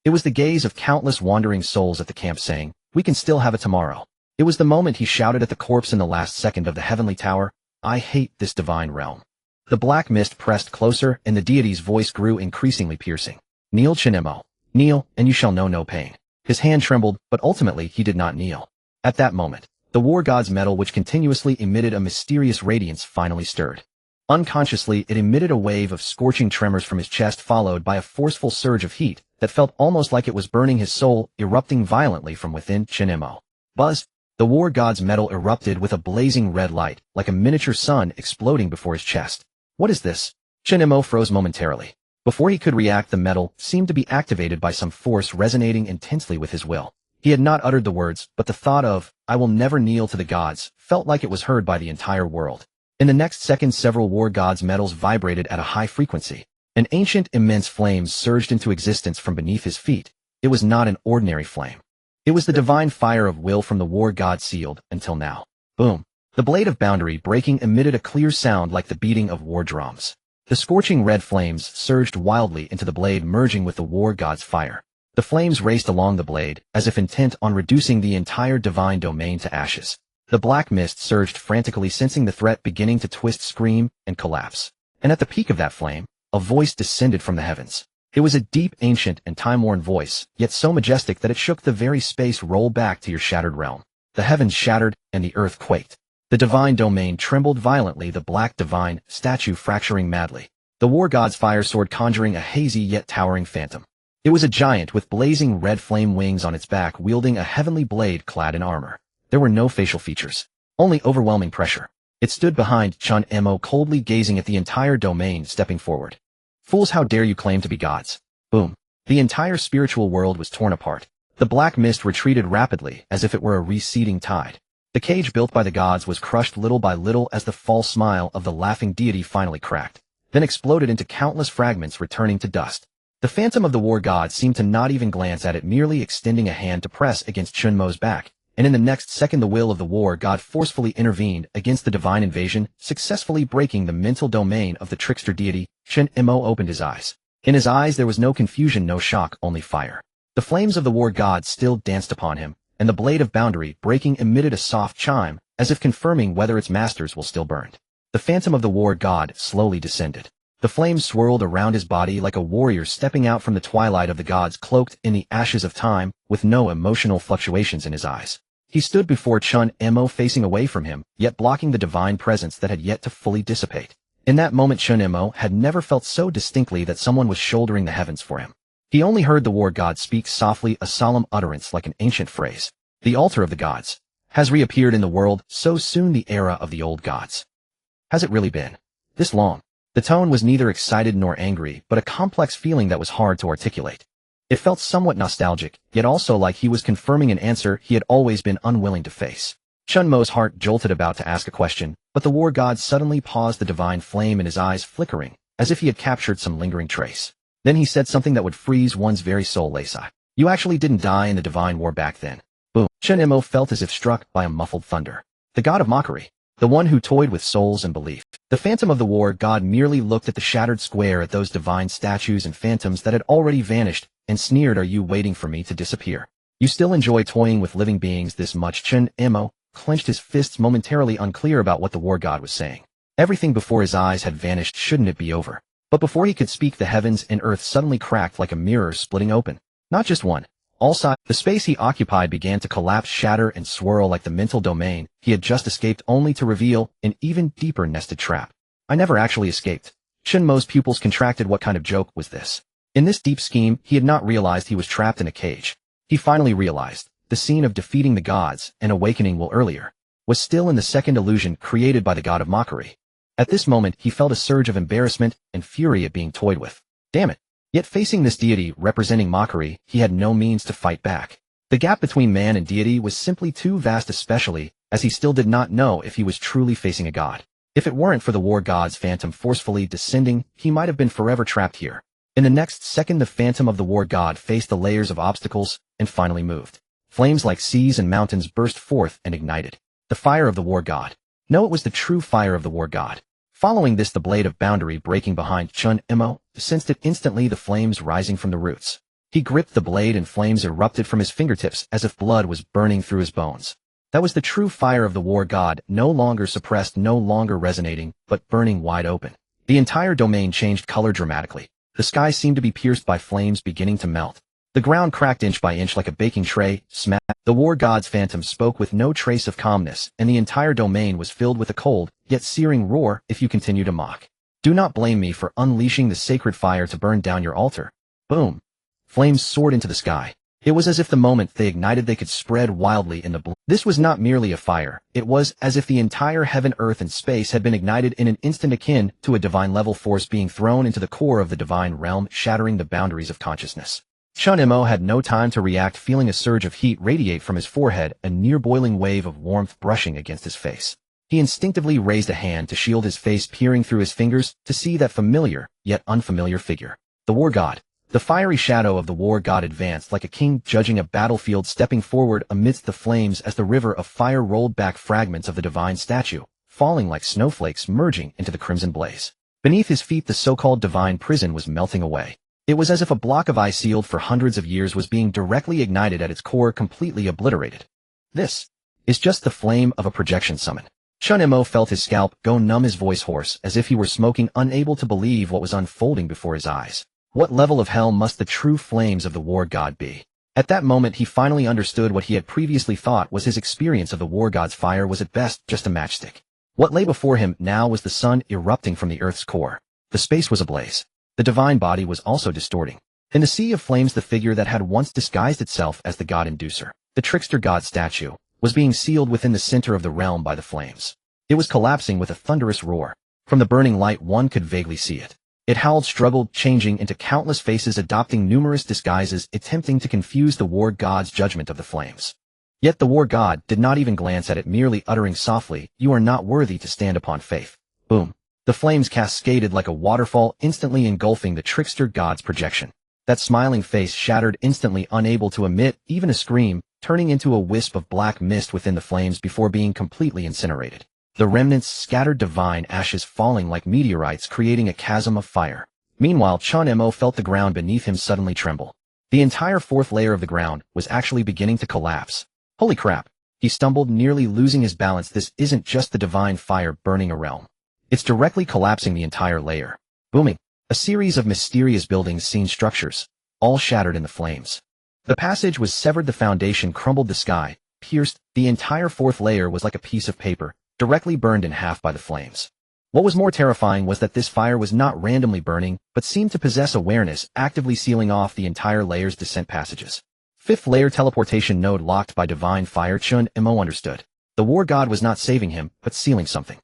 It was the gaze of countless wandering souls at the camp saying, "We can still have it tomorrow." It was the moment he shouted at the corpse in the last second of the heavenly tower, "I hate this divine realm." The black mist pressed closer, and the deity's voice grew increasingly piercing. "Kneel, Chen Mo. Kneel, and you shall know no pain." His hand trembled, but ultimately he did not kneel. At that moment, the war god's metal, which continuously emitted a mysterious radiance, finally stirred. Unconsciously, it emitted a wave of scorching tremors from his chest, followed by a forceful surge of heat that felt almost like it was burning his soul, erupting violently from within Chen Mo. Buzz! The war god's metal erupted with a blazing red light, like a miniature sun exploding before his chest. What is this? Chen Mo froze momentarily. Before he could react, the metal seemed to be activated by some force resonating intensely with his will. He had not uttered the words, but the thought of, "I will never kneel to the gods," felt like it was heard by the entire world. In the next second, several war gods' metals vibrated at a high frequency. An ancient, immense flame surged into existence from beneath his feet. It was not an ordinary flame. It was the divine fire of will from the war god, sealed until now. Boom. The blade of boundary breaking emitted a clear sound like the beating of war drums. The scorching red flames surged wildly into the blade, merging with the war god's fire. The flames raced along the blade, as if intent on reducing the entire divine domain to ashes. The black mist surged frantically, sensing the threat, beginning to twist, scream, and collapse. And at the peak of that flame, a voice descended from the heavens. It was a deep, ancient, and time-worn voice, yet so majestic that it shook the very space. "Roll back to your shattered realm." The heavens shattered, and the earth quaked. The divine domain trembled violently, the black divine statue fracturing madly. The war god's fire sword conjuring a hazy yet towering phantom. It was a giant with blazing red flame wings on its back, wielding a heavenly blade clad in armor. There were no facial features, only overwhelming pressure. It stood behind Chen Mo, coldly gazing at the entire domain, stepping forward. "Fools, how dare you claim to be gods?" Boom. The entire spiritual world was torn apart. The black mist retreated rapidly, as if it were a receding tide. The cage built by the gods was crushed little by little as the false smile of the laughing deity finally cracked, then exploded into countless fragments, returning to dust. The phantom of the war god seemed to not even glance at it, merely extending a hand to press against Chen Mo's back, and in the next second the will of the war god forcefully intervened against the divine invasion, successfully breaking the mental domain of the trickster deity. Chen Mo opened his eyes. In his eyes there was no confusion, no shock, only fire. The flames of the war god still danced upon him, and the blade of boundary breaking emitted a soft chime, as if confirming whether its masters will still burned. The phantom of the war god slowly descended. The flames swirled around his body like a warrior stepping out from the twilight of the gods, cloaked in the ashes of time, with no emotional fluctuations in his eyes. He stood before Chen Mo facing away from him, yet blocking the divine presence that had yet to fully dissipate. In that moment Chen Mo had never felt so distinctly that someone was shouldering the heavens for him. He only heard the war god speak softly, a solemn utterance like an ancient phrase. The altar of the gods has reappeared in the world, so soon the era of the old gods. Has it really been this long? The tone was neither excited nor angry, but a complex feeling that was hard to articulate. It felt somewhat nostalgic, yet also like he was confirming an answer he had always been unwilling to face. Chen Mo's heart jolted about to ask a question, but the war god suddenly paused, the divine flame in his eyes flickering, as if he had captured some lingering trace. Then he said something that would freeze one's very soul. Lacai, you actually didn't die in the divine war back then. Boom. Chen Mo felt as if struck by a muffled thunder. The god of mockery. The one who toyed with souls and belief. The phantom of the war god merely looked at the shattered square, at those divine statues and phantoms that had already vanished, and sneered, are you waiting for me to disappear? You still enjoy toying with living beings this much? Chen Mo clenched his fists, momentarily unclear about what the war god was saying. Everything before his eyes had vanished. Shouldn't it be over? But before he could speak, the heavens and earth suddenly cracked like a mirror splitting open. Not just one. All sides. The space he occupied began to collapse, shatter, and swirl like the mental domain he had just escaped, only to reveal an even deeper nested trap. I never actually escaped. Chen Mo's pupils contracted. What kind of joke was this? In this deep scheme, he had not realized he was trapped in a cage. He finally realized the scene of defeating the gods and awakening will earlier was still in the second illusion created by the god of mockery. At this moment, he felt a surge of embarrassment and fury at being toyed with. Damn it. Yet facing this deity representing mockery, he had no means to fight back. The gap between man and deity was simply too vast, especially as he still did not know if he was truly facing a god. If it weren't for the war god's phantom forcefully descending, he might have been forever trapped here. In the next second, the phantom of the war god faced the layers of obstacles and finally moved. Flames like seas and mountains burst forth and ignited. The fire of the war god. No, it was the true fire of the war god. Following this, the blade of boundary breaking behind Chen Mo sensed it instantly, the flames rising from the roots. He gripped the blade and flames erupted from his fingertips as if blood was burning through his bones. That was the true fire of the war god, no longer suppressed, no longer resonating, but burning wide open. The entire domain changed color dramatically. The sky seemed to be pierced by flames beginning to melt. The ground cracked inch by inch like a baking tray. Smack. The war god's phantom spoke with no trace of calmness, and the entire domain was filled with a cold, yet searing roar. If you continue to mock, do not blame me for unleashing the sacred fire to burn down your altar. Boom. Flames soared into the sky. It was as if the moment they ignited they could spread wildly in the blue. This was not merely a fire. It was as if the entire heaven, earth, and space had been ignited in an instant, akin to a divine level force being thrown into the core of the divine realm, shattering the boundaries of consciousness. Chen Mo had no time to react, feeling a surge of heat radiate from his forehead, a near-boiling wave of warmth brushing against his face. He instinctively raised a hand to shield his face, peering through his fingers to see that familiar, yet unfamiliar figure. The war god. The fiery shadow of the war god advanced like a king judging a battlefield, stepping forward amidst the flames as the river of fire rolled back, fragments of the divine statue, falling like snowflakes, merging into the crimson blaze. Beneath his feet, the so-called divine prison was melting away. It was as if a block of ice sealed for hundreds of years was being directly ignited at its core, completely obliterated. This is just the flame of a projection summon. Chen Mo felt his scalp go numb, his voice hoarse, as if he were smoking, unable to believe what was unfolding before his eyes. What level of hell must the true flames of the war god be? At that moment he finally understood what he had previously thought was his experience of the war god's fire was at best just a matchstick. What lay before him now was the sun erupting from the earth's core. The space was ablaze. The divine body was also distorting. In the sea of flames, the figure that had once disguised itself as the god-inducer, the trickster god statue, was being sealed within the center of the realm by the flames. It was collapsing with a thunderous roar. From the burning light one could vaguely see it. It howled, struggled, changing into countless faces, adopting numerous disguises, attempting to confuse the war god's judgment of the flames. Yet the war god did not even glance at it, merely uttering softly, "You are not worthy to stand upon faith." Boom. The flames cascaded like a waterfall, instantly engulfing the trickster god's projection. That smiling face shattered instantly, unable to emit even a scream, turning into a wisp of black mist within the flames before being completely incinerated. The remnants scattered, divine ashes falling like meteorites, creating a chasm of fire. Meanwhile, Chen Mo felt the ground beneath him suddenly tremble. The entire fourth layer of the ground was actually beginning to collapse. Holy crap! He stumbled, nearly losing his balance. This isn't just the divine fire burning a realm. It's directly collapsing the entire layer. Booming. A series of mysterious buildings, scene structures, all shattered in the flames. The passage was severed, the foundation crumbled, the sky pierced, the entire fourth layer was like a piece of paper, directly burned in half by the flames. What was more terrifying was that this fire was not randomly burning, but seemed to possess awareness, actively sealing off the entire layer's descent passages. Fifth layer teleportation node locked by divine fire. Chen Mo understood. The war god was not saving him, but sealing something.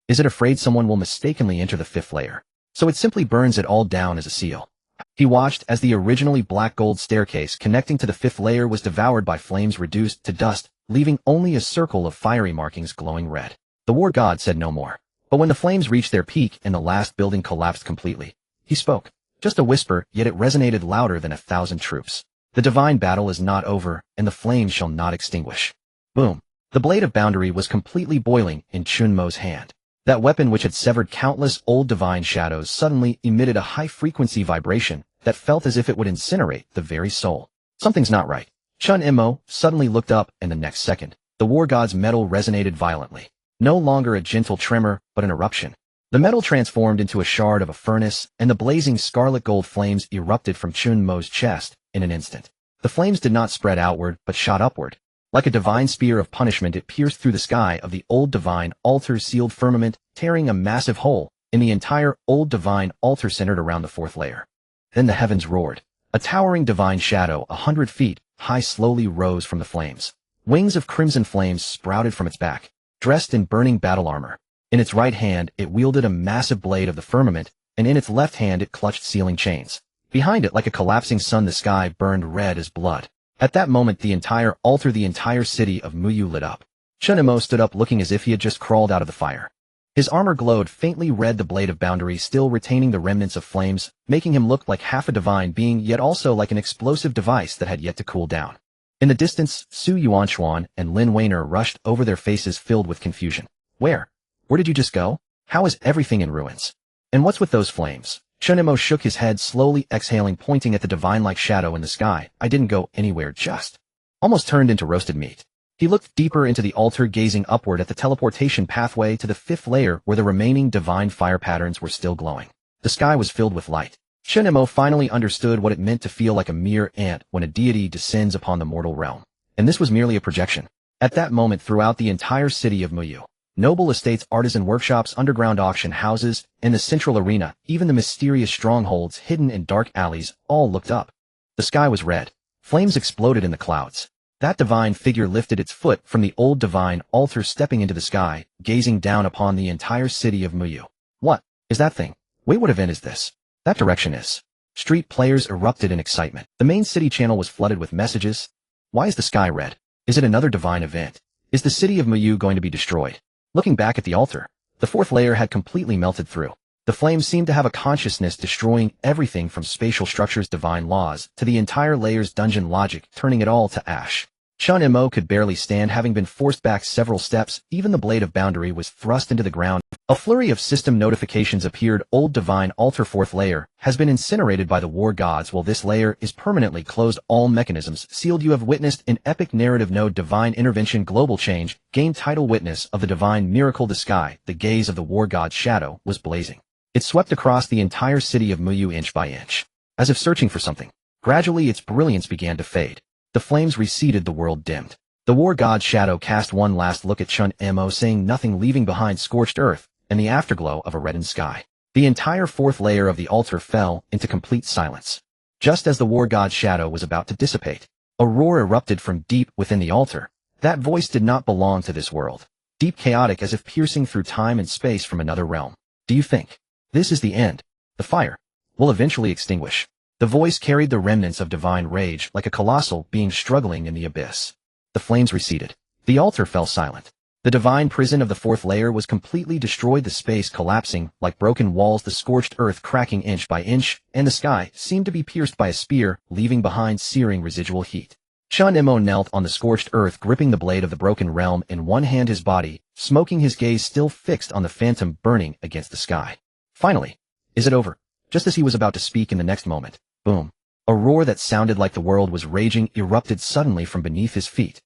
Is it afraid someone will mistakenly enter the fifth layer? So it simply burns it all down as a seal. He watched as the originally black gold staircase connecting to the fifth layer was devoured by flames reduced to dust, leaving only a circle of fiery markings glowing red. The war god said no more. But when the flames reached their peak and the last building collapsed completely, he spoke. Just a whisper, yet it resonated louder than 1,000 troops. The divine battle is not over, and the flames shall not extinguish. Boom. The blade of boundary was completely boiling in Chen Mo's hand. That weapon which had severed countless old divine shadows suddenly emitted a high-frequency vibration that felt as if it would incinerate the very soul. Something's not right. Chen Mo suddenly looked up, and the next second, the war god's metal resonated violently. No longer a gentle tremor, but an eruption. The metal transformed into a shard of a furnace, and the blazing scarlet gold flames erupted from Chen Mo's chest in an instant. The flames did not spread outward, but shot upward. Like a divine spear of punishment, it pierced through the sky of the old divine altar's sealed firmament, tearing a massive hole in the entire old divine altar centered around the fourth layer. Then the heavens roared. A towering divine shadow 100 feet high slowly rose from the flames. Wings of crimson flames sprouted from its back. Dressed in burning battle armor. In its right hand, it wielded a massive blade of the firmament, and in its left hand it clutched sealing chains. Behind it, like a collapsing sun, the sky burned red as blood. At that moment, the entire altar, the entire city of Muyu lit up. Chen Mo stood up looking as if he had just crawled out of the fire. His armor glowed faintly red, the blade of boundary still retaining the remnants of flames, making him look like half a divine being, yet also like an explosive device that had yet to cool down. In the distance, Su Yuanchuan and Lin Weiner rushed over, their faces filled with confusion. Where did you just go? How is everything in ruins? And what's with those flames? Chen Mo shook his head, slowly exhaling, pointing at the divine-like shadow in the sky. I didn't go anywhere, just almost turned into roasted meat. He looked deeper into the altar, gazing upward at the teleportation pathway to the fifth layer where the remaining divine fire patterns were still glowing. The sky was filled with light. Chen Mo finally understood what it meant to feel like a mere ant when a deity descends upon the mortal realm. And this was merely a projection. At that moment, throughout the entire city of Muyu, noble estates, artisan workshops, underground auction houses, and the central arena, even the mysterious strongholds hidden in dark alleys, all looked up. The sky was red. Flames exploded in the clouds. That divine figure lifted its foot from the old divine altar, stepping into the sky, gazing down upon the entire city of Muyu. What is that thing? Wait, what event is this? That direction is. Street players erupted in excitement. The main city channel was flooded with messages. Why is the sky red? Is it another divine event? Is the city of Muyu going to be destroyed? Looking back at the altar, the fourth layer had completely melted through. The flames seemed to have a consciousness, destroying everything from spatial structures, divine laws, to the entire layer's dungeon logic, turning it all to ash. Chen Mo could barely stand, having been forced back several steps. Even the blade of boundary was thrust into the ground. A flurry of system notifications appeared. Old divine altar fourth layer has been incinerated by the war gods. While this layer is permanently closed, all mechanisms sealed. You have witnessed an epic narrative node, divine intervention, global change. Gain title witness of the divine miracle. The sky, the gaze of the war god's shadow, was blazing. It swept across the entire city of Muyu inch by inch, as if searching for something. Gradually its brilliance began to fade. The flames receded, the world dimmed. The war god's shadow cast one last look at Chen Mo, saying nothing, leaving behind scorched earth and the afterglow of a reddened sky. The entire fourth layer of the altar fell into complete silence. Just as the war god's shadow was about to dissipate, a roar erupted from deep within the altar. That voice did not belong to this world. Deep, chaotic, as if piercing through time and space from another realm. Do you think this is the end? The fire will eventually extinguish. The voice carried the remnants of divine rage, like a colossal being struggling in the abyss. The flames receded. The altar fell silent. The divine prison of the fourth layer was completely destroyed, the space collapsing like broken walls, the scorched earth cracking inch by inch, and the sky seemed to be pierced by a spear, leaving behind searing residual heat. Chen Mo knelt on the scorched earth, gripping the blade of the broken realm in one hand, his body smoking, his gaze still fixed on the phantom burning against the sky. Finally, is it over? Just as he was about to speak, in the next moment, boom. A roar that sounded like the world was raging erupted suddenly from beneath his feet.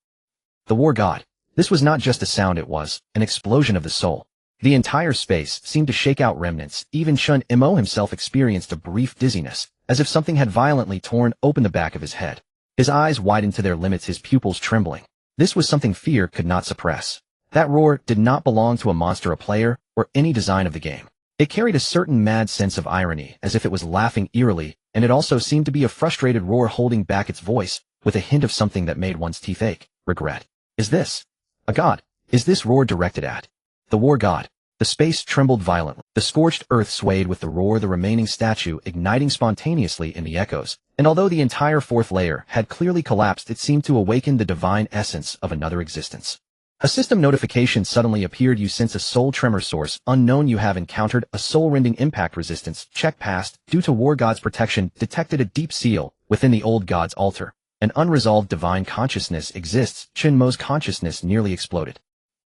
The war god. This was not just a sound, it was an explosion of the soul. The entire space seemed to shake out remnants. Even Chen Mo himself experienced a brief dizziness, as if something had violently torn open the back of his head. His eyes widened to their limits, his pupils trembling. This was something fear could not suppress. That roar did not belong to a monster, a player, or any design of the game. It carried a certain mad sense of irony, as if it was laughing eerily, and it also seemed to be a frustrated roar holding back its voice, with a hint of something that made one's teeth ache. Regret. Is this a god? Is this roar directed at the war god? The space trembled violently. The scorched earth swayed with the roar, the remaining statue igniting spontaneously in the echoes, and although the entire fourth layer had clearly collapsed, it seemed to awaken the divine essence of another existence. A system notification suddenly appeared. You sense a soul tremor source unknown. You have encountered a soul-rending impact resistance. Check passed. Due to war god's protection, detected a deep seal within the old god's altar. An unresolved divine consciousness exists. Chen Mo's consciousness nearly exploded.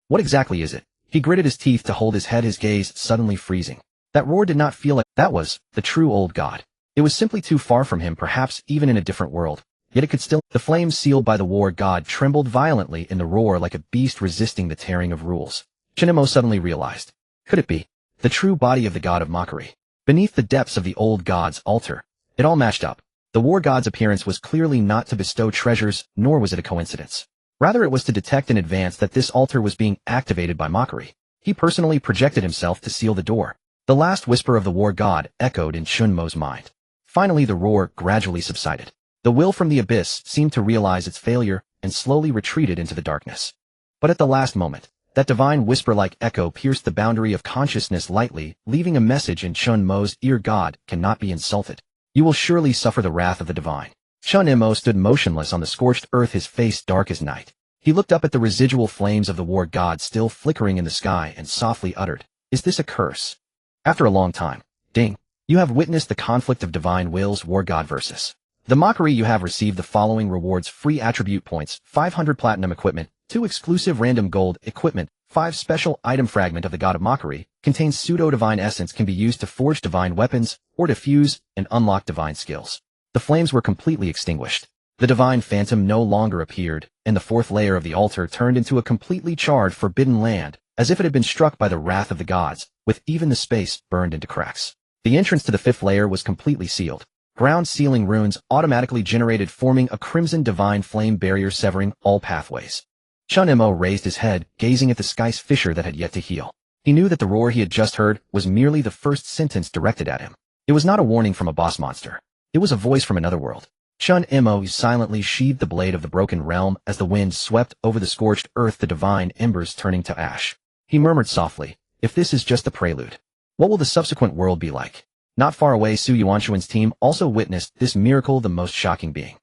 What exactly is it? He gritted his teeth to hold his head, his gaze suddenly freezing. That roar did not feel like that was the true old god. It was simply too far from him, perhaps even in a different world. Yet it could still. The flames sealed by the war god trembled violently in the roar like a beast resisting the tearing of rules. Chen Mo suddenly realized. Could it be the true body of the god of mockery? Beneath the depths of the old god's altar, it all matched up. The war god's appearance was clearly not to bestow treasures, nor was it a coincidence. Rather, it was to detect in advance that this altar was being activated by mockery. He personally projected himself to seal the door. The last whisper of the war god echoed in Chen Mo's mind. Finally, the roar gradually subsided. The will from the abyss seemed to realize its failure and slowly retreated into the darkness. But at the last moment, that divine whisper-like echo pierced the boundary of consciousness lightly, leaving a message in Chen Mo's ear. God cannot be insulted. You will surely suffer the wrath of the divine. Chen Mo stood motionless on the scorched earth, his face dark as night. He looked up at the residual flames of the war god still flickering in the sky and softly uttered, "Is this a curse?" After a long time, ding, you have witnessed the conflict of divine wills, war god versus the mockery. You have received the following rewards: free attribute points, 500 platinum equipment, 2 exclusive random gold equipment, 5 special item. Fragment of the god of mockery contains pseudo-divine essence, can be used to forge divine weapons or diffuse and unlock divine skills. The flames were completely extinguished. The divine phantom no longer appeared, and the fourth layer of the altar turned into a completely charred forbidden land, as if it had been struck by the wrath of the gods, with even the space burned into cracks. The entrance to the fifth layer was completely sealed. Ground sealing runes automatically generated, forming a crimson divine flame barrier severing all pathways. Chen Mo raised his head, gazing at the sky's fissure that had yet to heal. He knew that the roar he had just heard was merely the first sentence directed at him. It was not a warning from a boss monster. It was a voice from another world. Chen Mo silently sheathed the blade of the broken realm as the wind swept over the scorched earth, the divine embers turning to ash. He murmured softly, "If this is just the prelude, what will the subsequent world be like?" Not far away, Su Yuanshuan's team also witnessed this miracle, the most shocking being.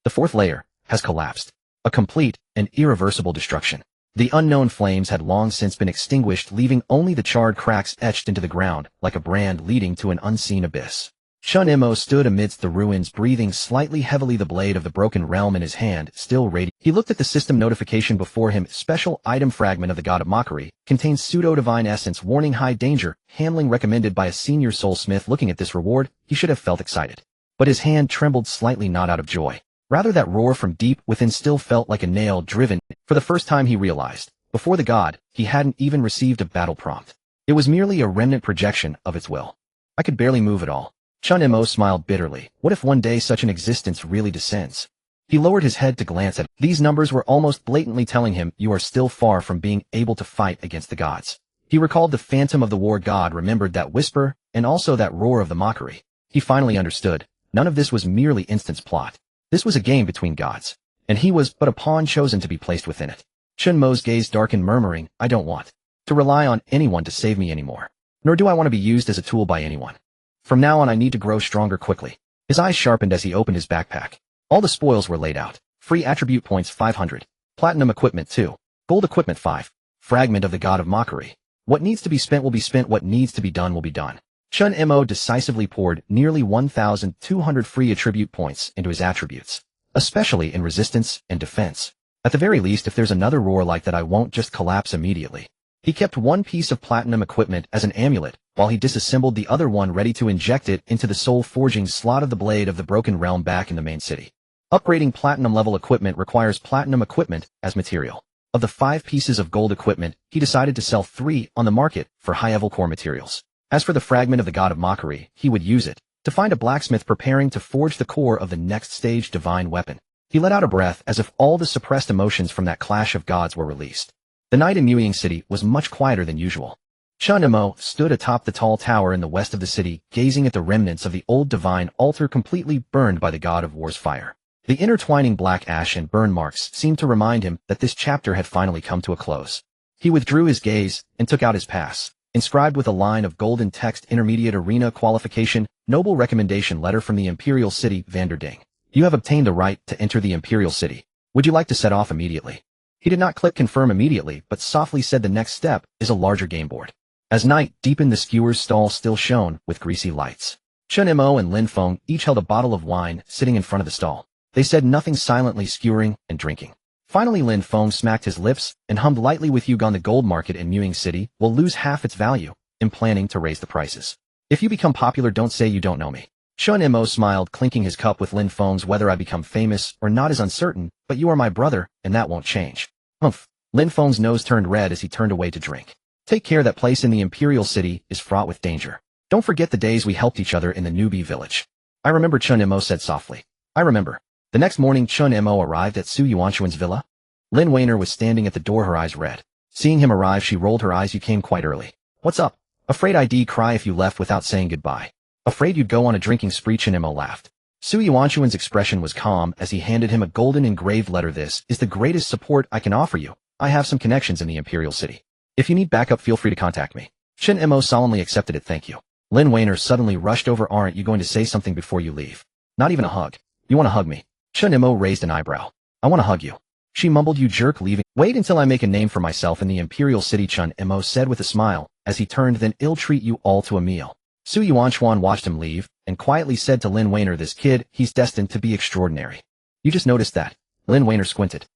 The fourth layer has collapsed. A complete and irreversible destruction. The unknown flames had long since been extinguished, leaving only the charred cracks etched into the ground, like a brand leading to an unseen abyss. Chen Mo stood amidst the ruins, breathing slightly heavily, the blade of the broken realm in his hand, still radiant. He looked at the system notification before him. Special item. Fragment of the god of mockery contains pseudo-divine essence, warning, high danger, handling recommended by a senior soulsmith. Looking at this reward, he should have felt excited. But his hand trembled slightly, not out of joy. Rather, that roar from deep within still felt like a nail driven. For the first time he realized, before the god, he hadn't even received a battle prompt. It was merely a remnant projection of its will. I could barely move at all. Chen Mo smiled bitterly. What if one day such an existence really descends? He lowered his head to glance at it. These numbers were almost blatantly telling him, you are still far from being able to fight against the gods. He recalled the phantom of the war god, remembered that whisper, and also that roar of the mockery. He finally understood. None of this was merely instant's plot. This was a game between gods, and he was but a pawn chosen to be placed within it. Chen Mo's gaze darkened, murmuring, I don't want to rely on anyone to save me anymore. Nor do I want to be used as a tool by anyone. From now on I need to grow stronger quickly. His eyes sharpened as he opened his backpack. All the spoils were laid out. Free attribute points 500. Platinum equipment 2. Gold equipment 5. Fragment of the god of mockery. What needs to be spent will be spent, what needs to be done will be done. Chen Mo decisively poured nearly 1,200 free attribute points into his attributes, especially in resistance and defense. At the very least, if there's another roar like that, I won't just collapse immediately. He kept one piece of platinum equipment as an amulet, while he disassembled the other one, ready to inject it into the soul-forging slot of the blade of the broken realm back in the main city. Upgrading platinum-level equipment requires platinum equipment as material. Of the 5 pieces of gold equipment, he decided to sell 3 on the market for high-level core materials. As for the fragment of the god of mockery, he would use it to find a blacksmith preparing to forge the core of the next stage divine weapon. He let out a breath as if all the suppressed emotions from that clash of gods were released. The night in Muying City was much quieter than usual. Chen Mo stood atop the tall tower in the west of the city, gazing at the remnants of the old divine altar completely burned by the god of war's fire. The intertwining black ash and burn marks seemed to remind him that this chapter had finally come to a close. He withdrew his gaze and took out his pass, inscribed with a line of golden text: Intermediate Arena Qualification, Noble Recommendation Letter from the Imperial City, Vanderding. You have obtained the right to enter the Imperial City. Would you like to set off immediately? He did not click confirm immediately, but softly said the next step is a larger game board. As night deepened, the skewer's stall still shone with greasy lights. Chen Mo and Lin Feng each held a bottle of wine sitting in front of the stall. They said nothing, silently skewering and drinking. Finally, Lin Feng smacked his lips and hummed lightly. With you gone, the gold market in Muying City will lose half its value. I'm planning to raise the prices. If you become popular, don't say you don't know me. Chen Mo smiled, clinking his cup with Lin Feng's. Whether I become famous or not is uncertain, but you are my brother, and that won't change. Humph. Lin Feng's nose turned red as he turned away to drink. Take care, that place in the Imperial City is fraught with danger. Don't forget the days we helped each other in the newbie village. I remember, Chen Mo said softly. I remember. The next morning, Chen Mo arrived at Su Yuanchuan's villa. Lin Weiner was standing at the door, her eyes red. Seeing him arrive, she rolled her eyes. You came quite early. What's up? Afraid I'd cry if you left without saying goodbye. Afraid you'd go on a drinking spree, Chen Mo laughed. Su Yuanchuan's expression was calm as he handed him a golden engraved letter. This is the greatest support I can offer you. I have some connections in the Imperial City. If you need backup, feel free to contact me. Chen Mo solemnly accepted it. Thank you. Lin Weiner suddenly rushed over. Aren't you going to say something before you leave? Not even a hug. You want to hug me? Chen Mo raised an eyebrow. I want to hug you. She mumbled. You jerk, leaving. Wait until I make a name for myself in the Imperial City, Chen Mo said with a smile as he turned. Then I'll treat you all to a meal. Su Yuanchuan watched him leave and quietly said to Lin Weiner, this kid, he's destined to be extraordinary. You just noticed that? Lin Weiner squinted.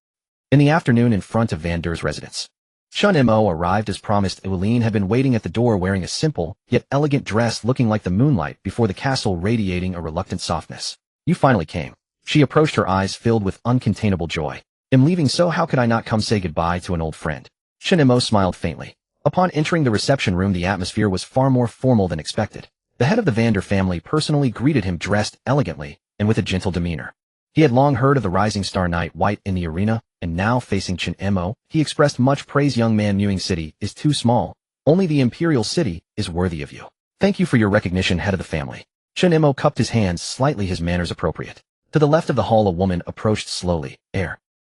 In the afternoon, in front of Van Der's residence, Chen Mo arrived as promised. Eileen had been waiting at the door wearing a simple, yet elegant dress, looking like the moonlight before the castle, radiating a reluctant softness. You finally came. She approached, her eyes filled with uncontainable joy. I'm leaving, so how could I not come say goodbye to an old friend? Chen Mo smiled faintly. Upon entering the reception room, the atmosphere was far more formal than expected. The head of the Van Der family personally greeted him, dressed elegantly and with a gentle demeanor. He had long heard of the rising star Knight White in the arena, and now facing Chen Mo, he expressed much praise. Young man, Muying City is too small. Only the Imperial City is worthy of you. Thank you for your recognition, head of the family. Chen Mo cupped his hands slightly, his manners appropriate. To the left of the hall, a woman approached slowly.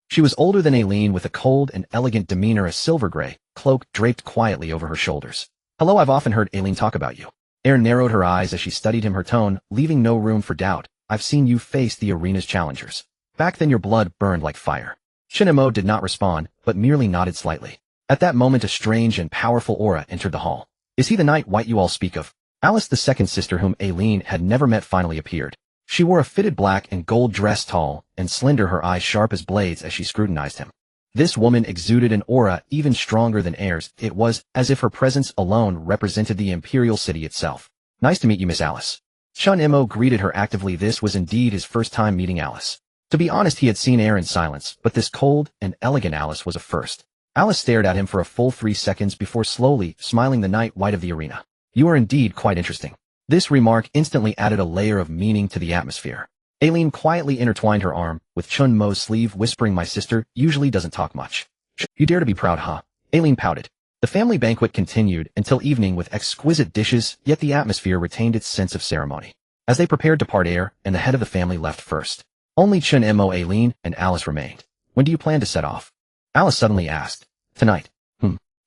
She was older than Eileen, with a cold and elegant demeanor, a silver gray cloak draped quietly over her shoulders. Hello, I've often heard Eileen talk about you. Narrowed her eyes as she studied him, her tone leaving no room for doubt. I've seen you face the arena's challengers. Back then your blood burned like fire. Chen Mo did not respond, but merely nodded slightly. At that moment, a strange and powerful aura entered the hall. Is he the Knight White you all speak of? Alice, the second sister whom Eileen had never met, finally appeared. She wore a fitted black and gold dress, tall and slender, her eyes sharp as blades as she scrutinized him. This woman exuded an aura even stronger than Air's. It was as if her presence alone represented the Imperial City itself. Nice to meet you, Miss Alice. Chen Mo greeted her actively. This was indeed his first time meeting Alice. To be honest, he had seen Air in silence, but this cold and elegant Alice was a first. Alice stared at him for a full 3 seconds before slowly smiling. The Knight White of the arena. You are indeed quite interesting. This remark instantly added a layer of meaning to the atmosphere. Aileen quietly intertwined her arm with Chen Mo's sleeve, whispering, my sister usually doesn't talk much. You dare to be proud, huh? Aileen pouted. The family banquet continued until evening with exquisite dishes, yet the atmosphere retained its sense of ceremony. As they prepared to part, Air and the head of the family left first. Only Chen Mo, Aileen, and Alice remained. When do you plan to set off? Alice suddenly asked. Tonight.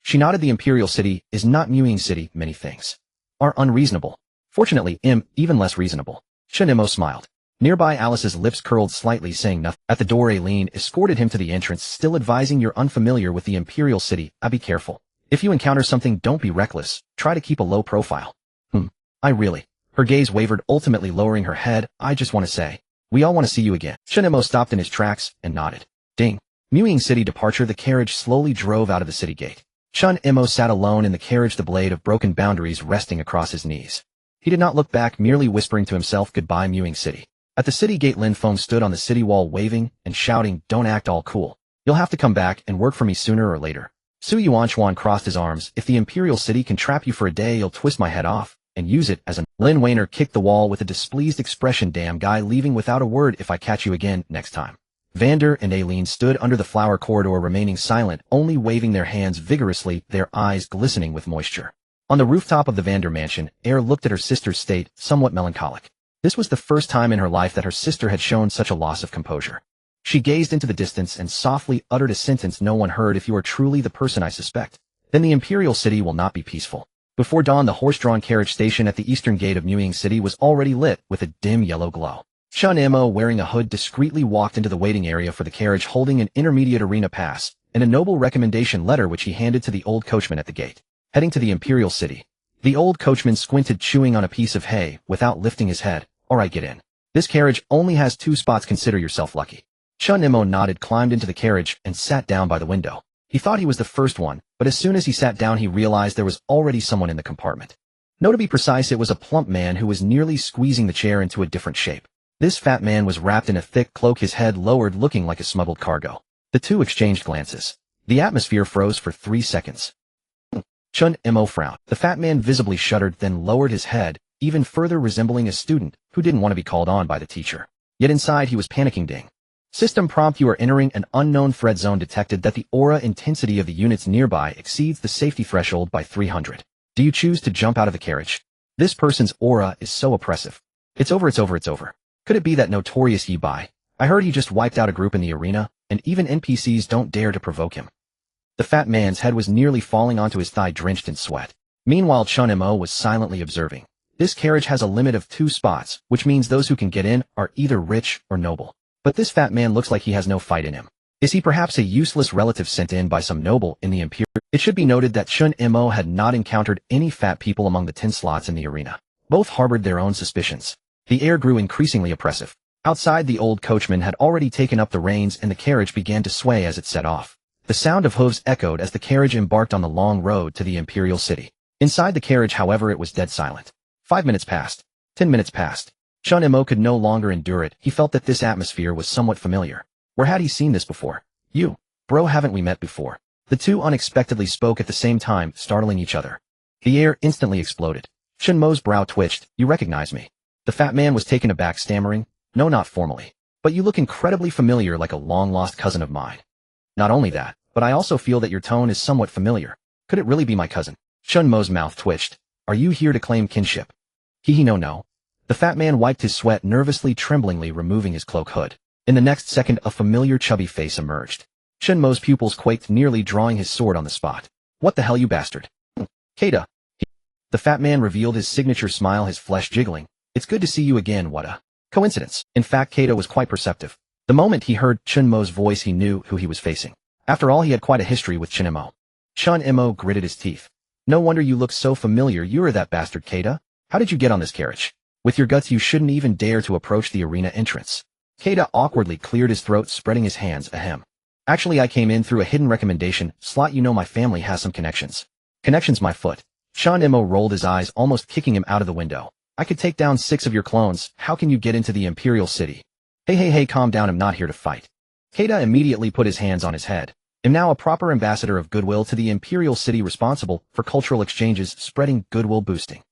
She nodded. The Imperial City is not Muying City. Many things are unreasonable. Fortunately, even less reasonable. Chen Mo smiled. Nearby, Alice's lips curled slightly, saying nothing. At the door, Aileen escorted him to the entrance, still advising, you're unfamiliar with the Imperial City. Be careful. If you encounter something, don't be reckless. Try to keep a low profile. I really. Her gaze wavered, ultimately lowering her head. I just want to say, we all want to see you again. Chen Mo stopped in his tracks and nodded. Ding. Muying City departure. The carriage slowly drove out of the city gate. Chen Mo sat alone in the carriage, the blade of broken boundaries resting across his knees. He did not look back, merely whispering to himself, goodbye, Muying City. At the city gate, Lin Feng stood on the city wall, waving and shouting, don't act all cool. You'll have to come back and work for me sooner or later. Su Yuanchuan crossed his arms. If the Imperial City can trap you for a day, you'll twist my head off and use it as an. Lin Weiner kicked the wall with a displeased expression. Damn guy, leaving without a word. If I catch you again next time. Vander and Aileen stood under the flower corridor remaining silent, only waving their hands vigorously, their eyes glistening with moisture. On the rooftop of the Vander mansion, Air looked at her sister's state, somewhat melancholic. This was the first time in her life that her sister had shown such a loss of composure. She gazed into the distance and softly uttered a sentence no one heard. If you are truly the person I suspect, then the Imperial City will not be peaceful. Before dawn, the horse-drawn carriage station at the eastern gate of Muying City was already lit with a dim yellow glow. Chen Mo, wearing a hood, discreetly walked into the waiting area for the carriage holding an intermediate arena pass and a noble recommendation letter which he handed to the old coachman at the gate. Heading to the Imperial City. The old coachman squinted, chewing on a piece of hay, without lifting his head. All right, get in. This carriage only has 2 spots, consider yourself lucky. Chen Mo nodded, climbed into the carriage, and sat down by the window. He thought he was the first one, but as soon as he sat down he realized there was already someone in the compartment. No, to be precise, it was a plump man who was nearly squeezing the chair into a different shape. This fat man was wrapped in a thick cloak, his head lowered, looking like a smuggled cargo. The two exchanged glances. The atmosphere froze for 3 seconds. Chen Mo frowned. The fat man visibly shuddered, then lowered his head, even further resembling a student who didn't want to be called on by the teacher. Yet inside he was panicking. Ding. System prompt: you are entering an unknown threat zone. Detected that the aura intensity of the units nearby exceeds the safety threshold by 300. Do you choose to jump out of the carriage? This person's aura is so oppressive. It's over, it's over, it's over. Could it be that notorious Yi Bai? I heard he just wiped out a group in the arena, and even NPCs don't dare to provoke him. The fat man's head was nearly falling onto his thigh, drenched in sweat. Meanwhile, Chen Mo was silently observing. This carriage has a limit of 2 spots, which means those who can get in are either rich or noble. But this fat man looks like he has no fight in him. Is he perhaps a useless relative sent in by some noble in the Imperial? It should be noted that Chen Mo had not encountered any fat people among the 10 slots in the arena. Both harbored their own suspicions. The air grew increasingly oppressive. Outside, the old coachman had already taken up the reins and the carriage began to sway as it set off. The sound of hooves echoed as the carriage embarked on the long road to the Imperial City. Inside the carriage, however, it was dead silent. 5 minutes passed. 10 minutes passed. Chen Mo could no longer endure it. He felt that this atmosphere was somewhat familiar. Where had he seen this before? You. Bro, haven't we met before? The two unexpectedly spoke at the same time, startling each other. The air instantly exploded. Chen Mo's brow twitched. You recognize me? The fat man was taken aback, stammering. No, not formally. But you look incredibly familiar, like a long-lost cousin of mine. Not only that, but I also feel that your tone is somewhat familiar. Could it really be my cousin? Chen Mo's mouth twitched. Are you here to claim kinship? No. The fat man wiped his sweat nervously, tremblingly removing his cloak hood. In the next second, a familiar chubby face emerged. Chen Mo's pupils quaked, nearly drawing his sword on the spot. What the hell, you bastard? Keita. The fat man revealed his signature smile, his flesh jiggling. It's good to see you again. What a coincidence. In fact, Keita was quite perceptive. The moment he heard Chen Mo's voice, he knew who he was facing. After all, he had quite a history with Chen Mo. Chen Mo gritted his teeth. No wonder you look so familiar. You're that bastard, Keita. How did you get on this carriage? With your guts, you shouldn't even dare to approach the arena entrance. Keita awkwardly cleared his throat, spreading his hands. Ahem. Actually, I came in through a hidden recommendation slot. You know, my family has some connections. Connections, my foot. Chen Mo rolled his eyes, almost kicking him out of the window. I could take down 6 of your clones. How can you get into the Imperial City? Hey, calm down. I'm not here to fight. Keita immediately put his hands on his head. I'm now a proper ambassador of goodwill to the Imperial City, responsible for cultural exchanges, spreading goodwill, boosting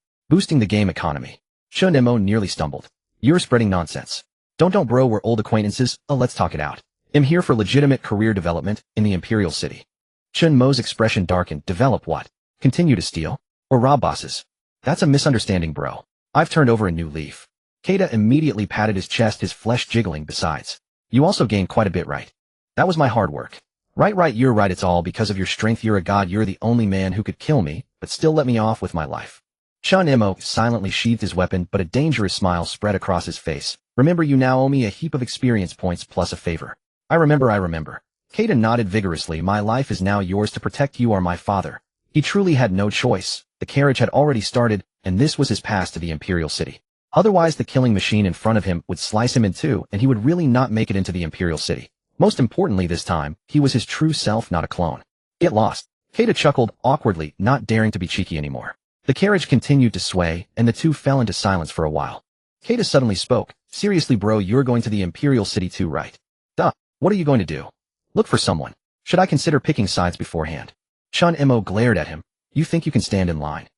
the game economy. Chen Mo nearly stumbled. You're spreading nonsense. Don't bro, we're old acquaintances. Let's talk it out. I'm here for legitimate career development in the Imperial City. Chen Mo's expression darkened. Develop what? Continue to steal? Or rob bosses? That's a misunderstanding, bro. I've turned over a new leaf. Keita immediately patted his chest, his flesh jiggling. Besides, you also gained quite a bit, right? That was my hard work. Right, you're right. It's all because of your strength. You're a god. You're the only man who could kill me, but still let me off with my life. Chen Mo silently sheathed his weapon, but a dangerous smile spread across his face. Remember, you now owe me a heap of experience points plus a favor. I remember. Keita nodded vigorously. My life is now yours to protect. You are my father. He truly had no choice. The carriage had already started, and this was his pass to the Imperial City. Otherwise, the killing machine in front of him would slice him in two, and he would really not make it into the Imperial City. Most importantly this time, he was his true self, not a clone. Get lost. Keita chuckled awkwardly, not daring to be cheeky anymore. The carriage continued to sway, and the two fell into silence for a while. Keita suddenly spoke. Seriously, bro, you're going to the Imperial City too, right? Duh. What are you going to do? Look for someone. Should I consider picking sides beforehand? Chen Mo glared at him. You think you can stand in line?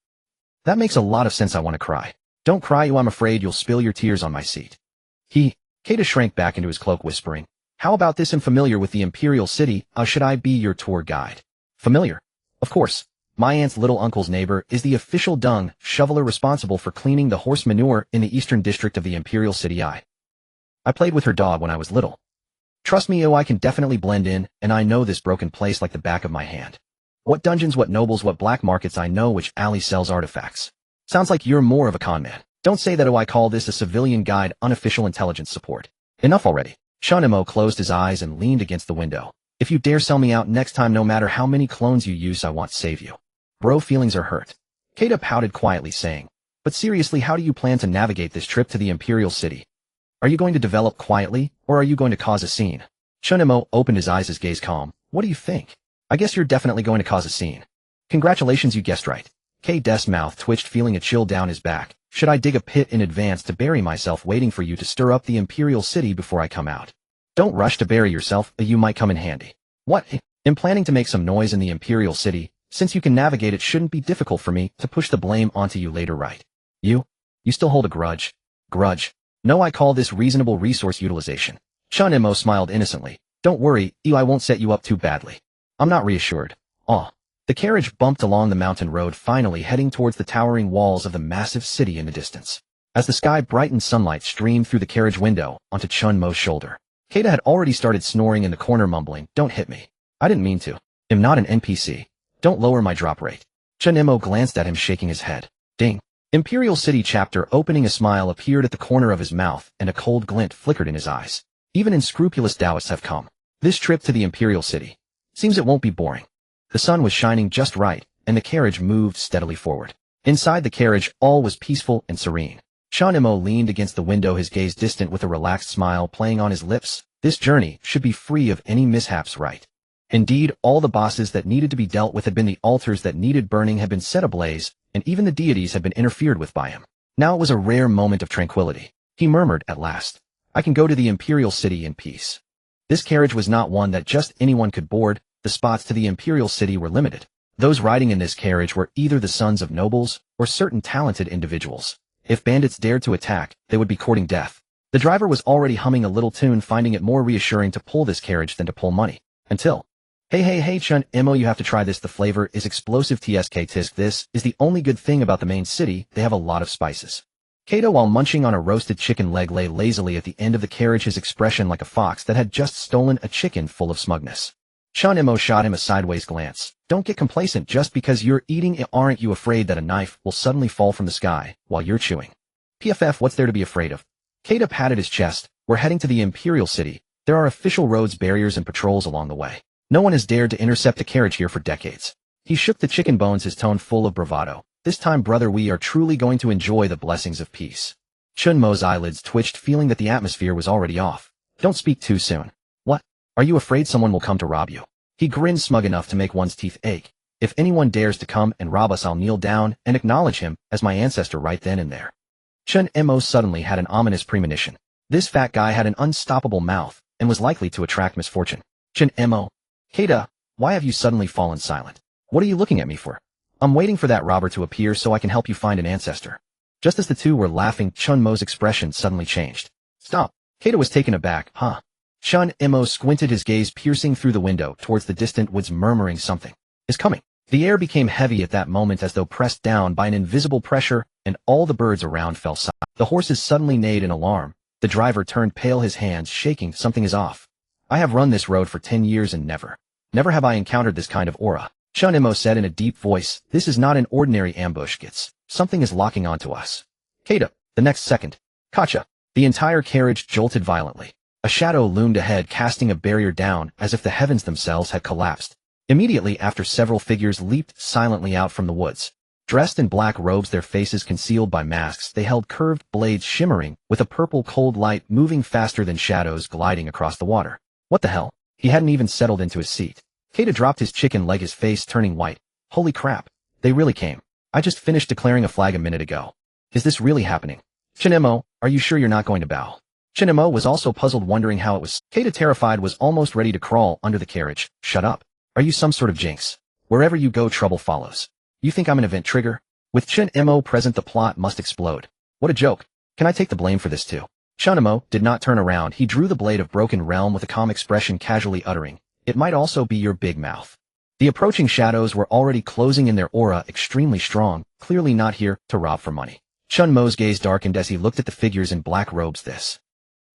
That makes a lot of sense. I want to cry. Don't cry, I'm afraid you'll spill your tears on my seat. Keita shrank back into his cloak, whispering, How about this? I'm familiar with the Imperial City. Should I be your tour guide? Familiar? Of course. My aunt's little uncle's neighbor is the official dung shoveler responsible for cleaning the horse manure in the eastern district of the Imperial City. I played with her dog when I was little. Trust me, I can definitely blend in, and I know this broken place like the back of my hand. What dungeons, what nobles, what black markets, I know which alley sells artifacts. Sounds like you're more of a con man. Don't say that. I call this a civilian guide, unofficial intelligence support. Enough already. Chen Mo closed his eyes and leaned against the window. If you dare sell me out next time, no matter how many clones you use, I won't save you. Bro, feelings are hurt. Keita pouted quietly, saying, but seriously, how do you plan to navigate this trip to the Imperial City? Are you going to develop quietly, or are you going to cause a scene? Chen Mo opened his eyes, his gaze calm. What do you think? I guess you're definitely going to cause a scene. Congratulations, you guessed right. K.'s mouth twitched, feeling a chill down his back. Should I dig a pit in advance to bury myself, waiting for you to stir up the Imperial City before I come out? Don't rush to bury yourself, you might come in handy. What? I'm planning to make some noise in the Imperial City. Since you can navigate, it shouldn't be difficult for me to push the blame onto you later, right? You still hold a grudge? Grudge? No, I call this reasonable resource utilization. Chen Mo smiled innocently. Don't worry, I won't set you up too badly. I'm not reassured. Aw. The carriage bumped along the mountain road, finally heading towards the towering walls of the massive city in the distance. As the sky brightened, sunlight streamed through the carriage window onto Chen Mo's shoulder. Keita had already started snoring in the corner, mumbling, don't hit me. I didn't mean to. I'm not an NPC. Don't lower my drop rate. Chen Mo glanced at him, shaking his head. Ding. Imperial City chapter opening. A smile appeared at the corner of his mouth, and a cold glint flickered in his eyes. Even unscrupulous Taoists have come. This trip to the Imperial City. Seems it won't be boring. The sun was shining just right, and the carriage moved steadily forward. Inside the carriage, all was peaceful and serene. Chen Mo leaned against the window, his gaze distant with a relaxed smile playing on his lips. This journey should be free of any mishaps, right? Indeed, all the bosses that needed to be dealt with had been, the altars that needed burning had been set ablaze, and even the deities had been interfered with by him. Now it was a rare moment of tranquility. He murmured at last, I can go to the Imperial City in peace. This carriage was not one that just anyone could board. The spots to the Imperial City were limited. Those riding in this carriage were either the sons of nobles or certain talented individuals. If bandits dared to attack, they would be courting death. The driver was already humming a little tune, finding it more reassuring to pull this carriage than to pull money. Until, Hey, Chen Mo, you have to try this. The flavor is explosive. Tisk. This is the only good thing about the main city. They have a lot of spices. Kato, while munching on a roasted chicken leg, lay lazily at the end of the carriage, his expression like a fox that had just stolen a chicken, full of smugness. Chen Mo shot him a sideways glance. Don't get complacent. Just because you're eating it, aren't you afraid that a knife will suddenly fall from the sky while you're chewing? PFF, what's there to be afraid of? Kato patted his chest. We're heading to the Imperial City. There are official roads, barriers, and patrols along the way. No one has dared to intercept a carriage here for decades. He shook the chicken bones, his tone full of bravado. This time, brother, we are truly going to enjoy the blessings of peace. Chen Mo's eyelids twitched, feeling that the atmosphere was already off. Don't speak too soon. What? Are you afraid someone will come to rob you? He grinned, smug enough to make one's teeth ache. If anyone dares to come and rob us, I'll kneel down and acknowledge him as my ancestor right then and there. Chen Mo suddenly had an ominous premonition. This fat guy had an unstoppable mouth and was likely to attract misfortune. Chen Mo. Keita, why have you suddenly fallen silent? What are you looking at me for? I'm waiting for that robber to appear so I can help you find an ancestor. Just as the two were laughing, Chen Mo's expression suddenly changed. Stop. Keita was taken aback. Huh? Chen Mo squinted, his gaze piercing through the window towards the distant woods, murmuring something is coming. The air became heavy at that moment as though pressed down by an invisible pressure, and all the birds around fell silent. The horses suddenly neighed in alarm. The driver turned pale, his hands shaking. Something is off. I have run this road for 10 years and never have I encountered this kind of aura. Chen Mo said in a deep voice, this is not an ordinary ambush, Gits. Something is locking onto us. Keita, the next second. Kacha. The entire carriage jolted violently. A shadow loomed ahead, casting a barrier down as if the heavens themselves had collapsed. Immediately after, several figures leaped silently out from the woods. Dressed in black robes, their faces concealed by masks, they held curved blades shimmering with a purple cold light, moving faster than shadows gliding across the water. What the hell? He hadn't even settled into his seat. Keita dropped his chicken leg, his face turning white. Holy crap. They really came. I just finished declaring a flag a minute ago. Is this really happening? Chen Mo, are you sure you're not going to bow? Chen Mo was also puzzled, wondering how it was. Keita, terrified, was almost ready to crawl under the carriage. Shut up. Are you some sort of jinx? Wherever you go, trouble follows. You think I'm an event trigger? With Chen Mo present, the plot must explode. What a joke. Can I take the blame for this too? Chen Mo did not turn around. He drew the blade of Broken Realm with a calm expression, casually uttering, "It might also be your big mouth." The approaching shadows were already closing in, their aura extremely strong, clearly not here to rob for money. Chen Mo's gaze darkened as he looked at the figures in black robes.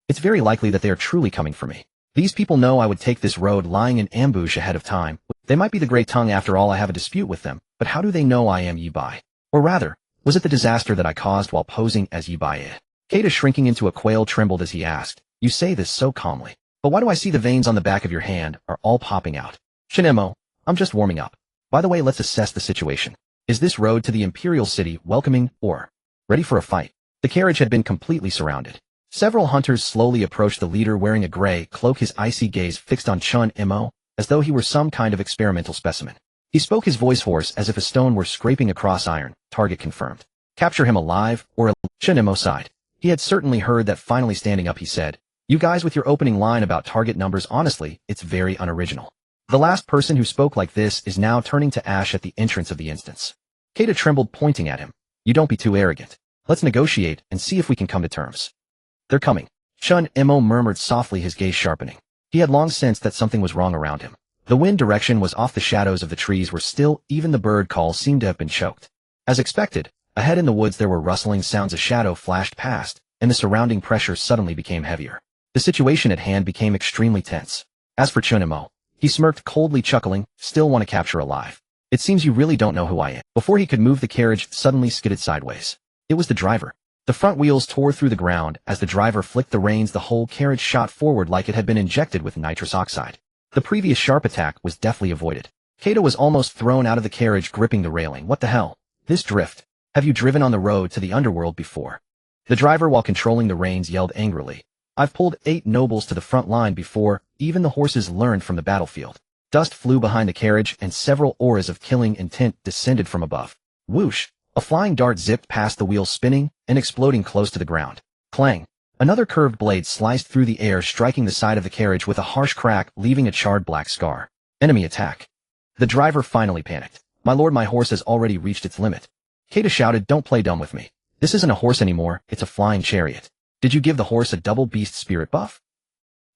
It's very likely that they are truly coming for me. These people know I would take this road, lying in ambush ahead of time. They might be the Great Tongue after all. I have a dispute with them, but how do they know I am Yi Bai? Or rather, was it the disaster that I caused while posing as Yi Bai? Kata, shrinking into a quail, trembled as he asked, "You say this so calmly, but why do I see the veins on the back of your hand are all popping out?" "Chen Mo, I'm just warming up. By the way, let's assess the situation. Is this road to the Imperial City welcoming or ready for a fight?" The carriage had been completely surrounded. Several hunters slowly approached the leader, wearing a gray cloak, his icy gaze fixed on Chen Mo, as though he were some kind of experimental specimen. He spoke, his voice hoarse as if a stone were scraping across iron. "Target confirmed. Capture him alive or..." Chen Mo sighed. He had certainly heard that. Finally standing up, he said, "You guys with your opening line about target numbers, honestly, it's very unoriginal." The last person who spoke like this is now turning to ash at the entrance of the instance. Kata trembled, pointing at him. "You don't be too arrogant. Let's negotiate and see if we can come to terms." "They're coming." Chen Mo murmured softly, his gaze sharpening. He had long sensed that something was wrong around him. The wind direction was off, the shadows of the trees were still, even the bird calls seemed to have been choked. As expected, ahead in the woods there were rustling sounds, a shadow flashed past, and the surrounding pressure suddenly became heavier. The situation at hand became extremely tense. As for Chen Mo, he smirked coldly, chuckling, "Still want to capture alive? It seems you really don't know who I am." Before he could move, the carriage suddenly skidded sideways. It was the driver. The front wheels tore through the ground. As the driver flicked the reins, the whole carriage shot forward like it had been injected with nitrous oxide. The previous sharp attack was deftly avoided. Kata was almost thrown out of the carriage, gripping the railing. "What the hell? This drift. Have you driven on the road to the underworld before?" The driver, while controlling the reins, yelled angrily. "I've pulled 8 nobles to the front line before. Even the horses learned from the battlefield." Dust flew behind the carriage, and several auras of killing intent descended from above. Whoosh! A flying dart zipped past the wheels, spinning and exploding close to the ground. Clang! Another curved blade sliced through the air, striking the side of the carriage with a harsh crack, leaving a charred black scar. Enemy attack. The driver finally panicked. "My lord, my horse has already reached its limit." Kata shouted, "Don't play dumb with me. This isn't a horse anymore, it's a flying chariot. Did you give the horse a double beast spirit buff?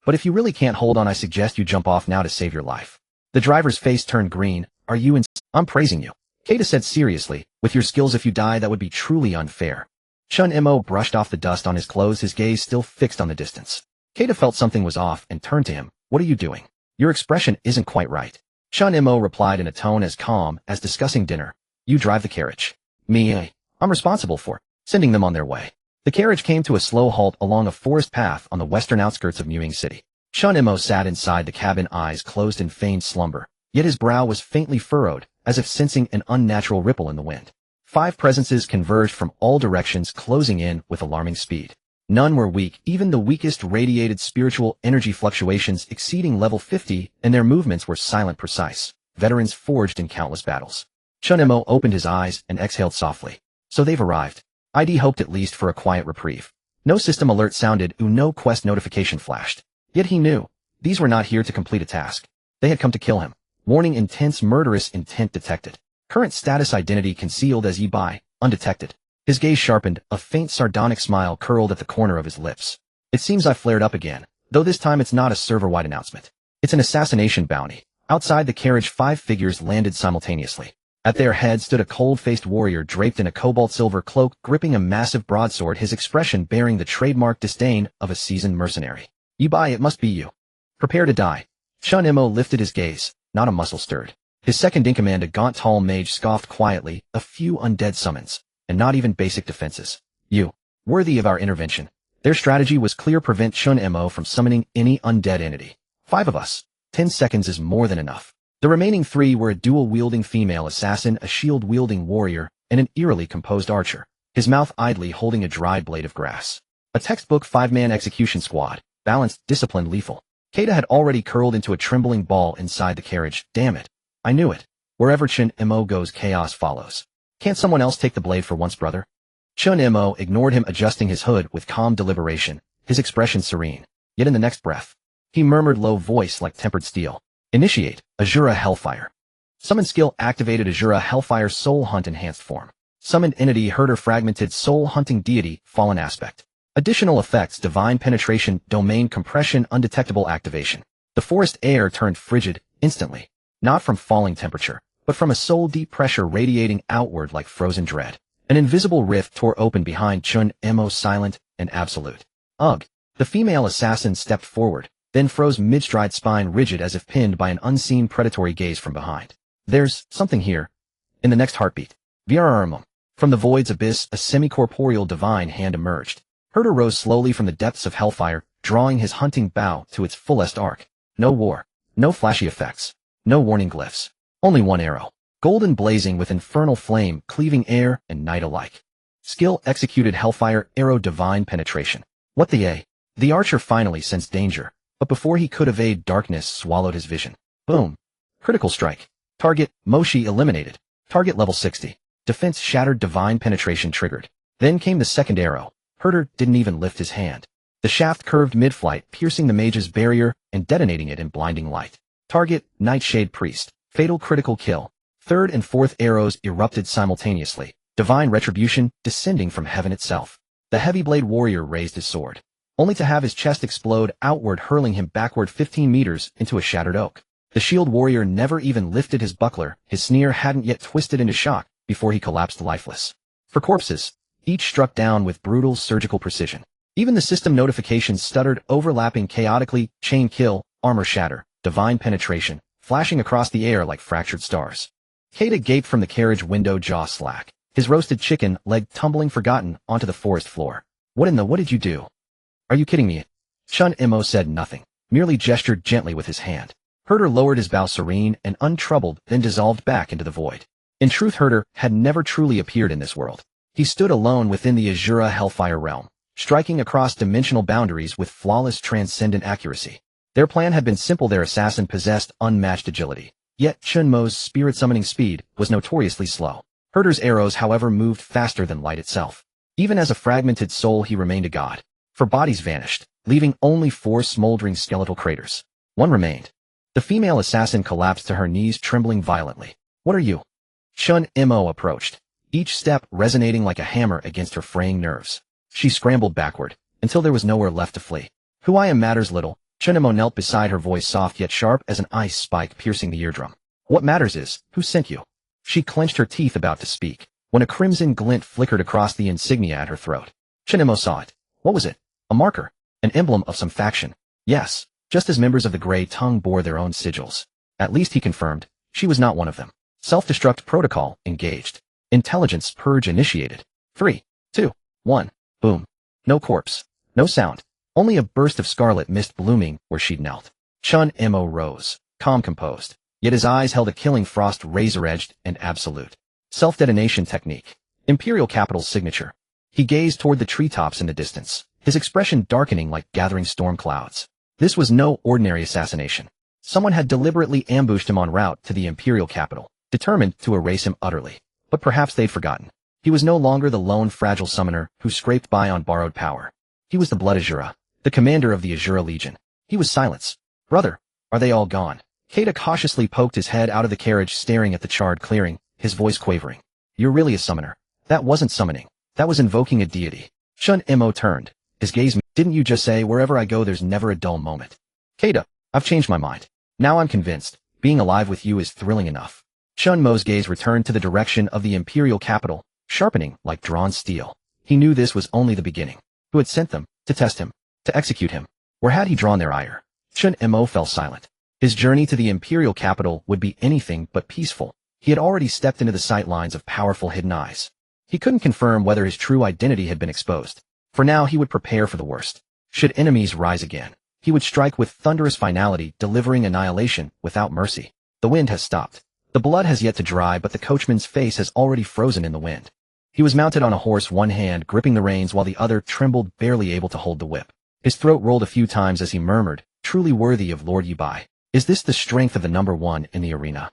But if you really can't hold on, I suggest you jump off now to save your life." The driver's face turned green. "Are you I'm praising you," Kata said seriously. "With your skills, if you die, that would be truly unfair." Chen Mo brushed off the dust on his clothes, his gaze still fixed on the distance. Kata felt something was off and turned to him. "What are you doing? Your expression isn't quite right." Chen Mo replied in a tone as calm as discussing dinner. "You drive the carriage. Me, I'm responsible for sending them on their way." The carriage came to a slow halt along a forest path on the western outskirts of Muing City. Chen Mo sat inside the cabin, eyes closed in feigned slumber, yet his brow was faintly furrowed, as if sensing an unnatural ripple in the wind. 5 presences converged from all directions, closing in with alarming speed. None were weak, even the weakest radiated spiritual energy fluctuations exceeding level 50, and their movements were silent, precise, veterans forged in countless battles. Chen Mo opened his eyes and exhaled softly. So they've arrived. ID hoped at least for a quiet reprieve. No system alert sounded, no quest notification flashed. Yet he knew, these were not here to complete a task. They had come to kill him. Warning: intense murderous intent detected. Current status: identity concealed as Yi Bai, undetected. His gaze sharpened, a faint sardonic smile curled at the corner of his lips. "It seems I flared up again, though this time it's not a server-wide announcement. It's an assassination bounty." Outside the carriage, 5 figures landed simultaneously. At their head stood a cold-faced warrior draped in a cobalt-silver cloak, gripping a massive broadsword, his expression bearing the trademark disdain of a seasoned mercenary. "Yi Bai, it must be you. Prepare to die." Chen Mo lifted his gaze. Not a muscle stirred. His second-in-command, a gaunt tall mage, scoffed quietly. "A few undead summons, and not even basic defenses. You, worthy of our intervention." Their strategy was clear: prevent Chen Mo from summoning any undead entity. 5 of us. 10 seconds is more than enough. The remaining 3 were a dual-wielding female assassin, a shield-wielding warrior, and an eerily composed archer, his mouth idly holding a dried blade of grass. A textbook 5-man execution squad, balanced, disciplined, lethal. Kata had already curled into a trembling ball inside the carriage. Damn it. I knew it. Wherever Chen Mo goes, chaos follows. Can't someone else take the blade for once, brother? Chen Mo ignored him, adjusting his hood with calm deliberation, his expression serene. Yet in the next breath, he murmured, low voice like tempered steel. Initiate, Azura Hellfire. Summon skill activated. Azura Hellfire Soul Hunt enhanced form. Summoned entity Herder Fragmented Soul Hunting Deity Fallen Aspect. Additional effects: divine penetration, domain compression, undetectable activation. The forest air turned frigid instantly, not from falling temperature, but from a soul-deep pressure radiating outward like frozen dread. An invisible rift tore open behind Chen Mo, silent and absolute. Ugh! The female assassin stepped forward, then froze mid-stride, spine rigid as if pinned by an unseen predatory gaze from behind. There's something here. In the next heartbeat, Virarmum. From the void's abyss, a semi-corporeal divine hand emerged. Herder rose slowly from the depths of hellfire, drawing his hunting bow to its fullest arc. No war, no flashy effects, no warning glyphs. Only one arrow, golden blazing with infernal flame, cleaving air and night alike. Skill executed hellfire arrow, divine penetration. What the A? The archer finally sensed danger, but before he could evade, darkness swallowed his vision. Boom. Critical strike. Target, Moshi eliminated. Target level 60. Defense shattered, divine penetration triggered. Then came the second arrow. Herder didn't even lift his hand. The shaft curved mid-flight, piercing the mage's barrier and detonating it in blinding light. Target, Nightshade Priest. Fatal critical kill. Third and fourth arrows erupted simultaneously. Divine retribution descending from heaven itself. The heavy blade warrior raised his sword, only to have his chest explode outward, hurling him backward 15 meters into a shattered oak. The shield warrior never even lifted his buckler. His sneer hadn't yet twisted into shock before he collapsed lifeless. For corpses, each struck down with brutal surgical precision. Even the system notifications stuttered, overlapping chaotically. Chain kill, armor shatter, divine penetration, flashing across the air like fractured stars. Kata gaped from the carriage window, jaw slack, his roasted chicken leg tumbling forgotten onto the forest floor. What did you do? Are you kidding me? Chen Mo said nothing, merely gestured gently with his hand. Herder lowered his bow, serene and untroubled, then dissolved back into the void. In truth, Herder had never truly appeared in this world. He stood alone within the Azura Hellfire realm, striking across dimensional boundaries with flawless, transcendent accuracy. Their plan had been simple. Their assassin possessed unmatched agility, yet Chen Mo's spirit-summoning speed was notoriously slow. Herder's arrows, however, moved faster than light itself. Even as a fragmented soul, he remained a god. For bodies vanished, leaving only 4 smoldering skeletal craters. One remained. The female assassin collapsed to her knees, trembling violently. What are you? Chen Mo approached, each step resonating like a hammer against her fraying nerves. She scrambled backward, until there was nowhere left to flee. Who I am matters little. Chen Mo knelt beside her, voice soft yet sharp as an ice spike piercing the eardrum. What matters is, who sent you? She clenched her teeth, about to speak, when a crimson glint flickered across the insignia at her throat. Chen Mo saw it. What was it? A marker? An emblem of some faction? Yes, just as members of the Grey Tongue bore their own sigils. At least, he confirmed, she was not one of them. Self-destruct protocol engaged. Intelligence purge initiated. 3, 2, 1. Boom. No corpse. No sound. Only a burst of scarlet mist blooming where she'd knelt. Chen Mo rose, calm, composed, yet his eyes held a killing frost, razor-edged and absolute. Self-detonation technique. Imperial capital's signature. He gazed toward the treetops in the distance, his expression darkening like gathering storm clouds. This was no ordinary assassination. Someone had deliberately ambushed him en route to the Imperial capital, determined to erase him utterly. But perhaps they'd forgotten. He was no longer the lone fragile summoner who scraped by on borrowed power. He was the Blood Azura, the commander of the Azura Legion. He was silence. Brother, are they all gone? Kata cautiously poked his head out of the carriage, staring at the charred clearing, his voice quavering. You're really a summoner. That wasn't summoning. That was invoking a deity. Chen Mo turned, his gaze. Didn't you just say, wherever I go there's never a dull moment? Kata, I've changed my mind. Now I'm convinced, being alive with you is thrilling enough. Chen Mo's gaze returned to the direction of the Imperial capital, sharpening like drawn steel. He knew this was only the beginning. Who had sent them? To test him? To execute him? Or had he drawn their ire? Chen Mo fell silent. His journey to the Imperial capital would be anything but peaceful. He had already stepped into the sight lines of powerful hidden eyes. He couldn't confirm whether his true identity had been exposed. For now, he would prepare for the worst. Should enemies rise again, he would strike with thunderous finality, delivering annihilation without mercy. The wind has stopped. The blood has yet to dry, but the coachman's face has already frozen in the wind. He was mounted on a horse, one hand gripping the reins while the other trembled, barely able to hold the whip. His throat rolled a few times as he murmured, truly worthy of Lord Yibai. Is this the strength of the number 1 in the arena?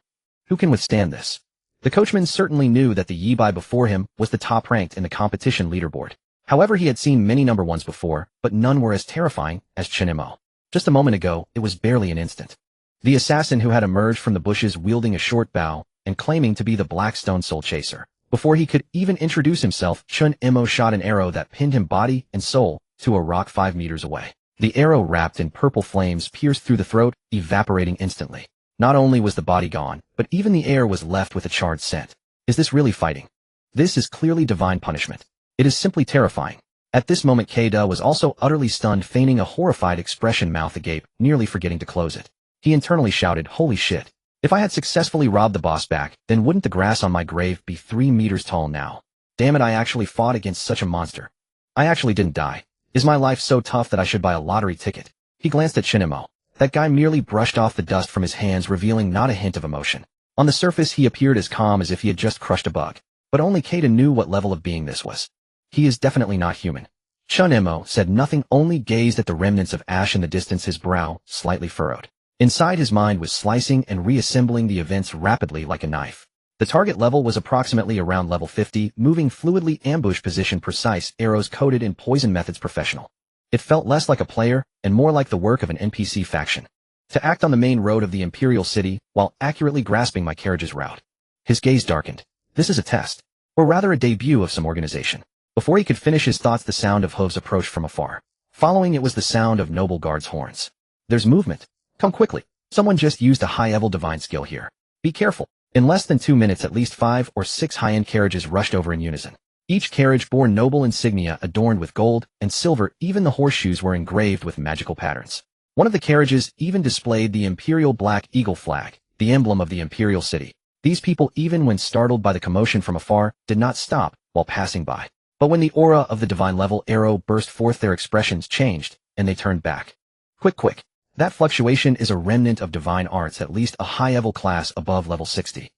Who can withstand this? The coachman certainly knew that the Yibai before him was the top ranked in the competition leaderboard. However, he had seen many number 1s before, but none were as terrifying as Chen Mo. Just a moment ago, it was barely an instant. The assassin who had emerged from the bushes wielding a short bow and claiming to be the Blackstone Soul Chaser. Before he could even introduce himself, Chen Mo shot an arrow that pinned him body and soul to a rock 5 meters away. The arrow wrapped in purple flames pierced through the throat, evaporating instantly. Not only was the body gone, but even the air was left with a charred scent. Is this really fighting? This is clearly divine punishment. It is simply terrifying. At this moment K-Da was also utterly stunned, feigning a horrified expression, mouth agape, nearly forgetting to close it. He internally shouted, "Holy shit. If I had successfully robbed the boss back, then wouldn't the grass on my grave be 3 meters tall now? Damn it, I actually fought against such a monster. I actually didn't die. Is my life so tough that I should buy a lottery ticket?" He glanced at Chen Mo. That guy merely brushed off the dust from his hands, revealing not a hint of emotion. On the surface he appeared as calm as if he had just crushed a bug. But only K-Da knew what level of being this was. He is definitely not human. Chen Mo said nothing, only gazed at the remnants of ash in the distance, his brow slightly furrowed. Inside his mind was slicing and reassembling the events rapidly like a knife. The target level was approximately around level 50, moving fluidly, ambush position precise, arrows coated in poison methods professional. It felt less like a player and more like the work of an NPC faction. To act on the main road of the Imperial City while accurately grasping my carriage's route. His gaze darkened. This is a test. Or rather a debut of some organization. Before he could finish his thoughts, the sound of hooves approached from afar. Following it was the sound of noble guards' horns. There's movement. Come quickly. Someone just used a high-level divine skill here. Be careful. In less than 2 minutes at least 5 or 6 high-end carriages rushed over in unison. Each carriage bore noble insignia adorned with gold and silver, even the horseshoes were engraved with magical patterns. One of the carriages even displayed the Imperial Black Eagle flag, the emblem of the Imperial City. These people, even when startled by the commotion from afar, did not stop while passing by. But when the aura of the divine level arrow burst forth, their expressions changed, and they turned back. Quick. That fluctuation is a remnant of divine arts, at least a high-level class above level 60.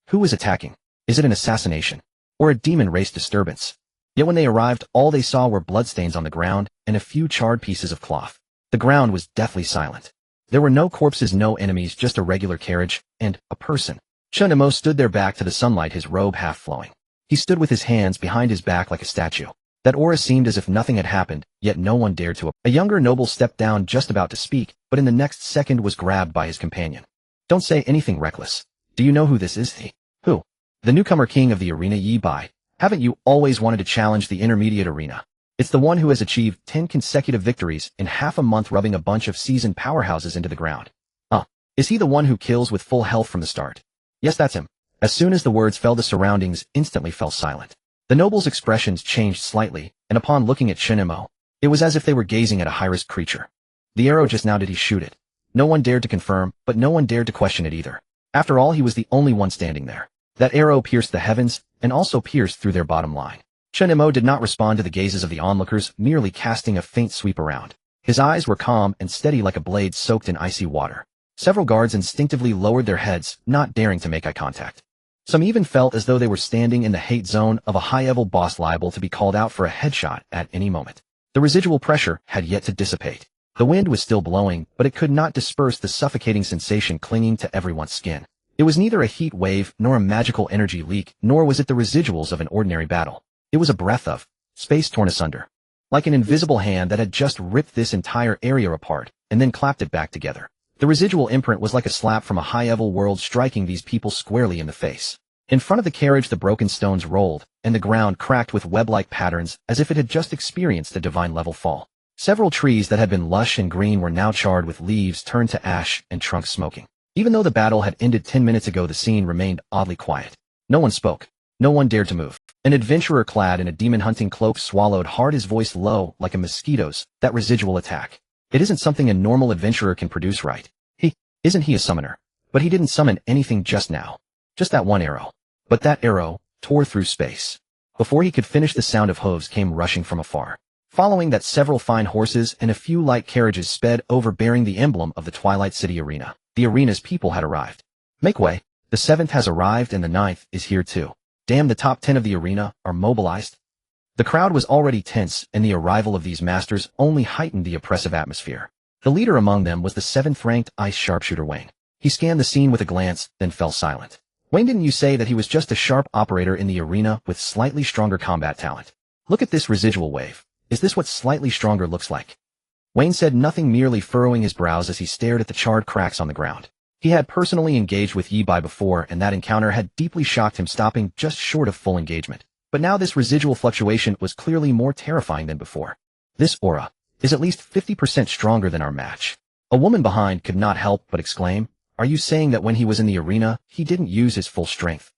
Who is attacking? Is it an assassination? Or a demon race disturbance? Yet when they arrived, all they saw were bloodstains on the ground and a few charred pieces of cloth. The ground was deathly silent. There were no corpses, no enemies, just a regular carriage, and a person. Chen Mo stood there, back to the sunlight, his robe half flowing. He stood with his hands behind his back like a statue. That aura seemed as if nothing had happened, yet no one dared to. A younger noble stepped down, just about to speak, but in the next second was grabbed by his companion. "Don't say anything reckless. Do you know who this is?" "Who?" "The newcomer king of the arena, Yi Bai. Haven't you always wanted to challenge the intermediate arena? It's the one who has achieved 10 consecutive victories in half a month, rubbing a bunch of seasoned powerhouses into the ground." Is he the one who kills with full health from the start?" "Yes, that's him." As soon as the words fell, the surroundings instantly fell silent. The nobles' expressions changed slightly, and upon looking at Chen Mo, it was as if they were gazing at a high-risk creature. The arrow, just now, did he shoot it? No one dared to confirm, but no one dared to question it either. After all, he was the only one standing there. That arrow pierced the heavens, and also pierced through their bottom line. Chen Mo did not respond to the gazes of the onlookers, merely casting a faint sweep around. His eyes were calm and steady like a blade soaked in icy water. Several guards instinctively lowered their heads, not daring to make eye contact. Some even felt as though they were standing in the hate zone of a high-level boss liable to be called out for a headshot at any moment. The residual pressure had yet to dissipate. The wind was still blowing, but it could not disperse the suffocating sensation clinging to everyone's skin. It was neither a heat wave nor a magical energy leak, nor was it the residuals of an ordinary battle. It was a breath of space torn asunder. Like an invisible hand that had just ripped this entire area apart, and then clapped it back together. The residual imprint was like a slap from a high-level world, striking these people squarely in the face. In front of the carriage, the broken stones rolled, and the ground cracked with web-like patterns as if it had just experienced a divine level fall. Several trees that had been lush and green were now charred, with leaves turned to ash and trunks smoking. Even though the battle had ended 10 minutes ago, the scene remained oddly quiet. No one spoke. No one dared to move. An adventurer clad in a demon-hunting cloak swallowed hard, his voice low like a mosquito's. "That residual attack. It isn't something a normal adventurer can produce, right? Isn't he a summoner? But he didn't summon anything just now. Just that one arrow. But that arrow tore through space." Before he could finish, the sound of hooves came rushing from afar. Following that, several fine horses and a few light carriages sped over, bearing the emblem of the Twilight City Arena. The arena's people had arrived. "Make way. The 7th has arrived and the 9th is here too. Damn, the top 10 of the arena are mobilized." The crowd was already tense, and the arrival of these masters only heightened the oppressive atmosphere. The leader among them was the 7th-ranked ice sharpshooter Wayne. He scanned the scene with a glance, then fell silent. "Wayne, didn't you say that he was just a sharp operator in the arena with slightly stronger combat talent? Look at this residual wave. Is this what slightly stronger looks like?" Wayne said nothing, merely furrowing his brows as he stared at the charred cracks on the ground. He had personally engaged with Yi Bai before, and that encounter had deeply shocked him, stopping just short of full engagement. But now this residual fluctuation was clearly more terrifying than before. This aura is at least 50% stronger than our match. A woman behind could not help but exclaim, "Are you saying that when he was in the arena, he didn't use his full strength?"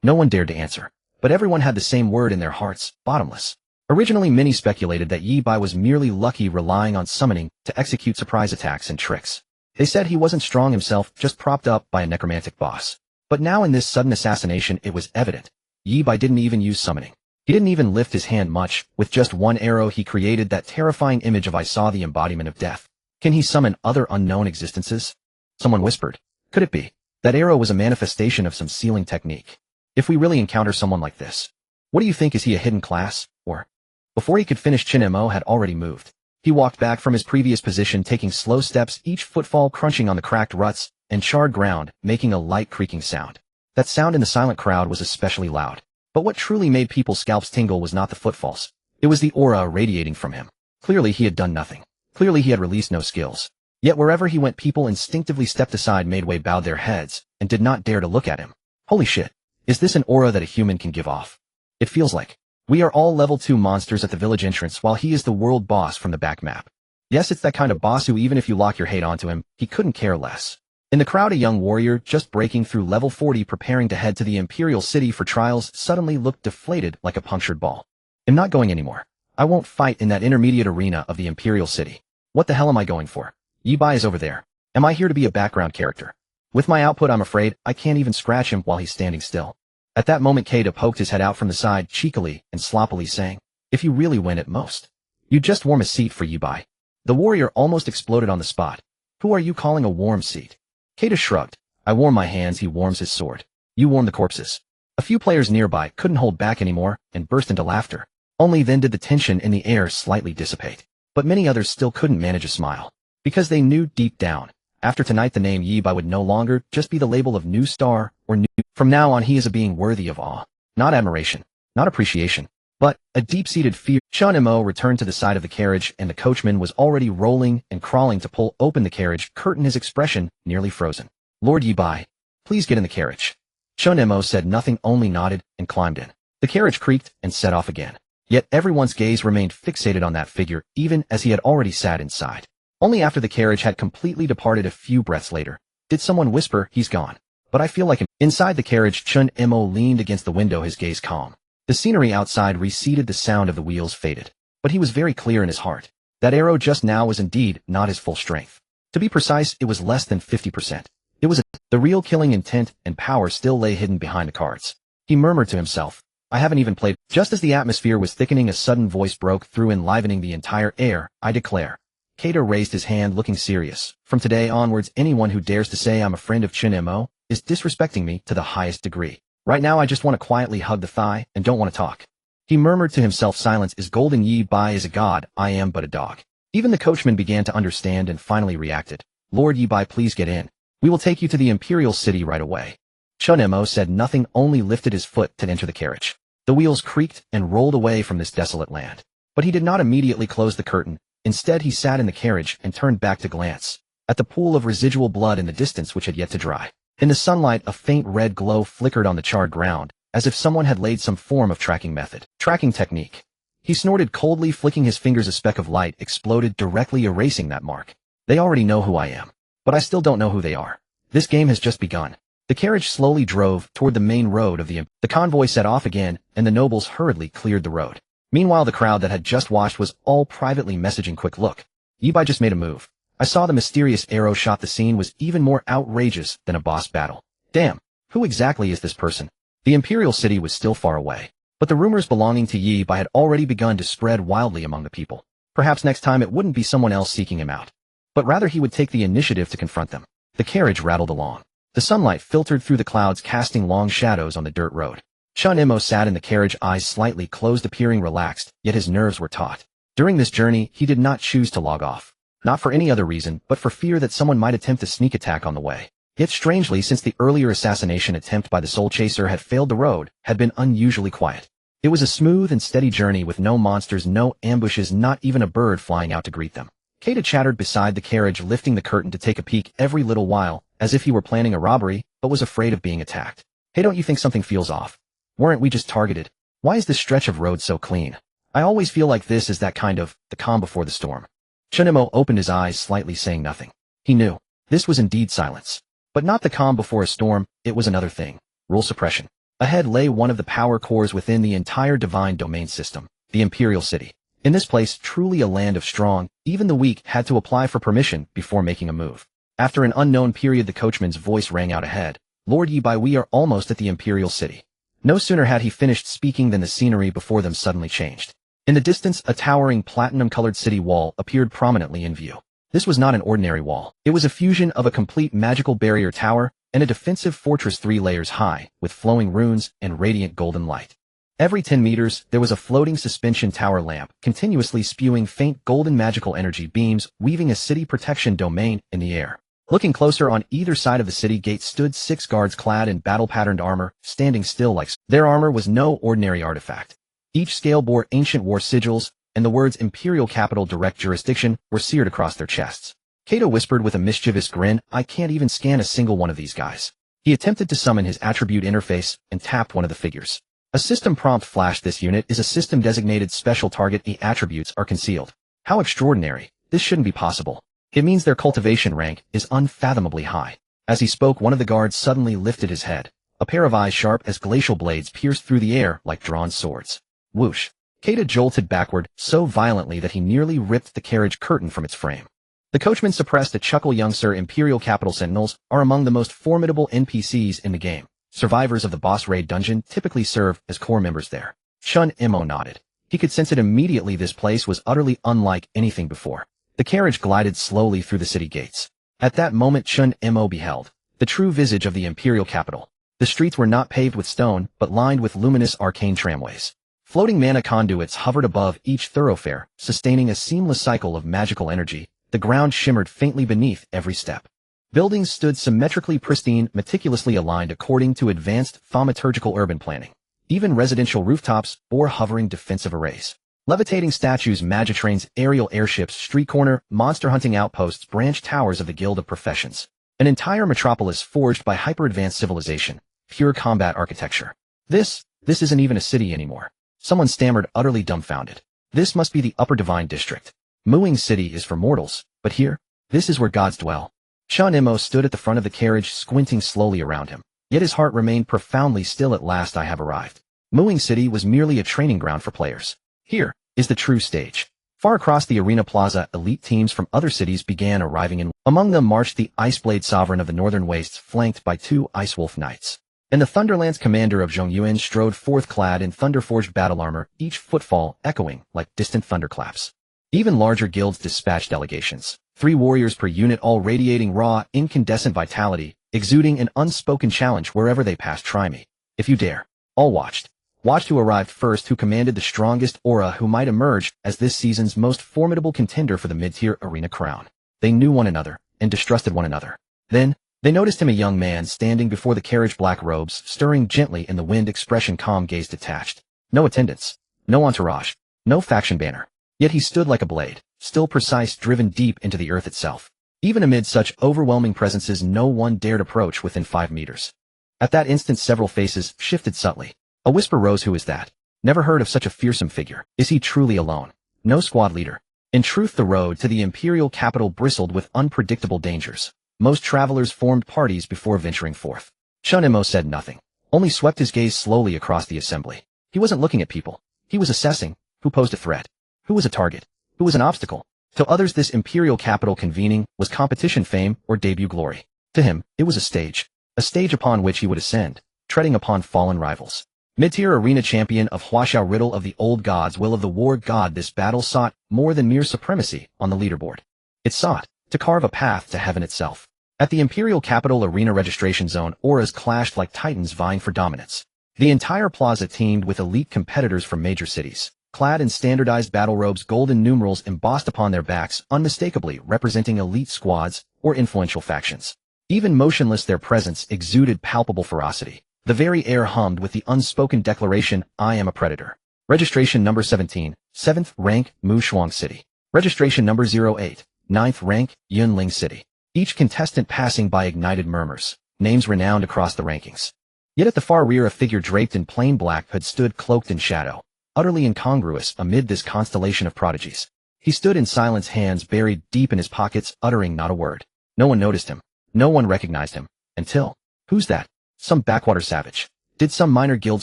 No one dared to answer, but everyone had the same word in their hearts, bottomless. Originally, many speculated that Yi Bai was merely lucky, relying on summoning to execute surprise attacks and tricks. They said he wasn't strong himself, just propped up by a necromantic boss. But now in this sudden assassination it was evident. Yi Bai didn't even use summoning. He didn't even lift his hand much. With just one arrow he created that terrifying image of "I saw the embodiment of death." Can he summon other unknown existences? Someone whispered. Could it be? That arrow was a manifestation of some sealing technique. If we really encounter someone like this, what do you think? Is he a hidden class? Or? Before he could finish, Chen Mo had already moved. He walked back from his previous position, taking slow steps, each footfall crunching on the cracked ruts and charred ground, making a light creaking sound. That sound in the silent crowd was especially loud. But what truly made people's scalps tingle was not the footfalls. It was the aura radiating from him. Clearly he had done nothing. Clearly he had released no skills. Yet wherever he went, people instinctively stepped aside, made way, bowed their heads, and did not dare to look at him. Holy shit. Is this an aura that a human can give off? It feels like we are all level 2 monsters at the village entrance while he is the world boss from the back map. Yes, it's that kind of boss who, even if you lock your hate onto him, he couldn't care less. In the crowd, a young warrior just breaking through level 40, preparing to head to the Imperial City for trials, suddenly looked deflated like a punctured ball. I'm not going anymore. I won't fight in that intermediate arena of the Imperial City. What the hell am I going for? Yi Bai is over there. Am I here to be a background character? With my output, I'm afraid I can't even scratch him while he's standing still. At that moment, Kata poked his head out from the side, cheekily and sloppily saying, "If you really win at most, you just warm a seat for Yi Bai." The warrior almost exploded on the spot. Who are you calling a warm seat? Kata shrugged. I warm my hands, he warms his sword. You warm the corpses. A few players nearby couldn't hold back anymore and burst into laughter. Only then did the tension in the air slightly dissipate. But many others still couldn't manage a smile. Because they knew deep down, after tonight the name Yi Bai would no longer just be the label of new star or new. From now on he is a being worthy of awe. Not admiration, not appreciation, but a deep-seated fear. Chen Mo returned to the side of the carriage and the coachman was already rolling and crawling to pull open the carriage curtain, his expression nearly frozen. Lord Yi Bai, please get in the carriage. Chen Mo said nothing, only nodded and climbed in. The carriage creaked and set off again. Yet everyone's gaze remained fixated on that figure, even as he had already sat inside. Only after the carriage had completely departed a few breaths later did someone whisper, "He's gone." But I feel like him. Inside the carriage, Chen Mo leaned against the window, his gaze calm. The scenery outside receded, the sound of the wheels faded. But he was very clear in his heart. That arrow just now was indeed not his full strength. To be precise, it was less than 50%. It was the real killing intent and power still lay hidden behind the cards. He murmured to himself, I haven't even played. Just as the atmosphere was thickening, a sudden voice broke through, enlivening the entire air. I declare. Kata raised his hand, looking serious. From today onwards, anyone who dares to say I'm a friend of Chen Mo is disrespecting me to the highest degree. Right now I just want to quietly hug the thigh and don't want to talk. He murmured to himself, silence is golden. Yi Bai is a god, I am but a dog. Even the coachman began to understand and finally reacted. Lord Yi Bai, please get in. We will take you to the Imperial City right away. Chen Mo said nothing, only lifted his foot to enter the carriage. The wheels creaked and rolled away from this desolate land. But he did not immediately close the curtain. Instead, he sat in the carriage and turned back to glance at the pool of residual blood in the distance which had yet to dry. In the sunlight, a faint red glow flickered on the charred ground, as if someone had laid some form of tracking technique. He snorted coldly, flicking his fingers. A speck of light exploded, directly erasing that mark. They already know who I am, but I still don't know who they are. This game has just begun. The carriage slowly drove toward the main road of the convoy set off again, and the nobles hurriedly cleared the road. Meanwhile, the crowd that had just watched was all privately messaging, quick look. Yi Bai just made a move. I saw the mysterious arrow shot. The scene was even more outrageous than a boss battle. Damn, who exactly is this person? The Imperial City was still far away, but the rumors belonging to Yi Bai had already begun to spread wildly among the people. Perhaps next time it wouldn't be someone else seeking him out, but rather he would take the initiative to confront them. The carriage rattled along. The sunlight filtered through the clouds, casting long shadows on the dirt road. Chen Mo sat in the carriage, eyes slightly closed, appearing relaxed, yet his nerves were taut. During this journey, he did not choose to log off. Not for any other reason, but for fear that someone might attempt a sneak attack on the way. Yet strangely, since the earlier assassination attempt by the Soul Chaser had failed, the road had been unusually quiet. It was a smooth and steady journey with no monsters, no ambushes, not even a bird flying out to greet them. Kata chattered beside the carriage, lifting the curtain to take a peek every little while, as if he were planning a robbery, but was afraid of being attacked. Hey, don't you think something feels off? Weren't we just targeted? Why is this stretch of road so clean? I always feel like this is that kind of the calm before the storm. Chen Mo opened his eyes slightly, saying nothing. He knew. This was indeed silence. But not the calm before a storm, it was another thing. Rule suppression. Ahead lay one of the power cores within the entire divine domain system, the Imperial City. In this place, truly a land of strong, even the weak had to apply for permission before making a move. After an unknown period, the coachman's voice rang out ahead. Lord Yi Bai, we are almost at the Imperial City. No sooner had he finished speaking than the scenery before them suddenly changed. In the distance, a towering platinum-colored city wall appeared prominently in view. This was not an ordinary wall. It was a fusion of a complete magical barrier tower and a defensive fortress 3 layers high, with flowing runes and radiant golden light. Every 10 meters, there was a floating suspension tower lamp, continuously spewing faint golden magical energy beams, weaving a city protection domain in the air. Looking closer, on either side of the city gate stood 6 guards clad in battle-patterned armor, standing still like so. Their armor was no ordinary artifact. Each scale bore ancient war sigils, and the words Imperial Capital Direct Jurisdiction were seared across their chests. Kato whispered with a mischievous grin, I can't even scan a single one of these guys. He attempted to summon his attribute interface and tapped one of the figures. A system prompt flashed. This unit is a system-designated special target. The attributes are concealed. How extraordinary. This shouldn't be possible. It means their cultivation rank is unfathomably high. As he spoke, one of the guards suddenly lifted his head. A pair of eyes sharp as glacial blades pierced through the air like drawn swords. Whoosh. Kato jolted backward so violently that he nearly ripped the carriage curtain from its frame. The coachman suppressed a chuckle. Young sir, Imperial Capital Sentinels are among the most formidable NPCs in the game. Survivors of the boss raid dungeon typically serve as core members there. Chen Mo nodded. He could sense it immediately. This place was utterly unlike anything before. The carriage glided slowly through the city gates. At that moment, Chen Mo beheld the true visage of the Imperial Capital. The streets were not paved with stone, but lined with luminous arcane tramways. Floating mana conduits hovered above each thoroughfare, sustaining a seamless cycle of magical energy. The ground shimmered faintly beneath every step. Buildings stood symmetrically pristine, meticulously aligned according to advanced thaumaturgical urban planning. Even residential rooftops bore hovering defensive arrays. Levitating statues, magitrains, aerial airships, street corner, monster hunting outposts, branch towers of the Guild of Professions. An entire metropolis forged by hyper-advanced civilization, pure combat architecture. This isn't even a city anymore. Someone stammered, utterly dumbfounded. This must be the Upper Divine District. Mooing City is for mortals, but here, this is where gods dwell. Chen Mo stood at the front of the carriage, squinting slowly around him. Yet his heart remained profoundly still. At last I have arrived. Mooing City was merely a training ground for players. Here is the true stage. Far across the arena plaza, elite teams from other cities began arriving in. Among them marched the Iceblade Sovereign of the Northern Wastes, flanked by 2 Ice Wolf Knights. And the Thunderlance commander of Zhongyuan strode forth clad in thunder-forged battle armor, each footfall echoing like distant thunderclaps. Even larger guilds dispatched delegations. 3 warriors per unit, all radiating raw, incandescent vitality, exuding an unspoken challenge wherever they passed. Try me, if you dare. All watched. Watched who arrived first, who commanded the strongest aura, who might emerge as this season's most formidable contender for the mid-tier arena crown. They knew one another, and distrusted one another. Then, they noticed him, a young man standing before the carriage, black robes stirring gently in the wind, expression calm, gaze detached. No attendants. No entourage. No faction banner. Yet he stood like a blade, still precise, driven deep into the earth itself. Even amid such overwhelming presences, no one dared approach within 5 meters. At that instant, several faces shifted subtly. A whisper rose. Who is that? Never heard of such a fearsome figure. Is he truly alone? No squad leader. In truth, the road to the Imperial Capital bristled with unpredictable dangers. Most travelers formed parties before venturing forth. Chen Mo said nothing, only swept his gaze slowly across the assembly. He wasn't looking at people. He was assessing who posed a threat, who was a target, who was an obstacle. To others, this Imperial Capital convening was competition, fame, or debut glory. To him, it was a stage upon which he would ascend, treading upon fallen rivals. Mid-tier arena champion of Huaxiao, riddle of the old gods, will of the war god, this battle sought more than mere supremacy on the leaderboard. It sought to carve a path to heaven itself. At the Imperial Capital Arena registration zone, auras clashed like titans vying for dominance. The entire plaza teemed with elite competitors from major cities, clad in standardized battle robes, golden numerals embossed upon their backs, unmistakably representing elite squads or influential factions. Even motionless, their presence exuded palpable ferocity. The very air hummed with the unspoken declaration, I am a predator. Registration number 17, 7th rank, Mushuang City. Registration number 08, 9th rank, Yunling City. Each contestant passing by ignited murmurs, names renowned across the rankings. Yet at the far rear, a figure draped in plain black had stood, cloaked in shadow. utterly incongruous amid this constellation of prodigies. He stood in silence, hands buried deep in his pockets, uttering not a word. No one noticed him. No one recognized him. Until, who's that? Some backwater savage. Did some minor guild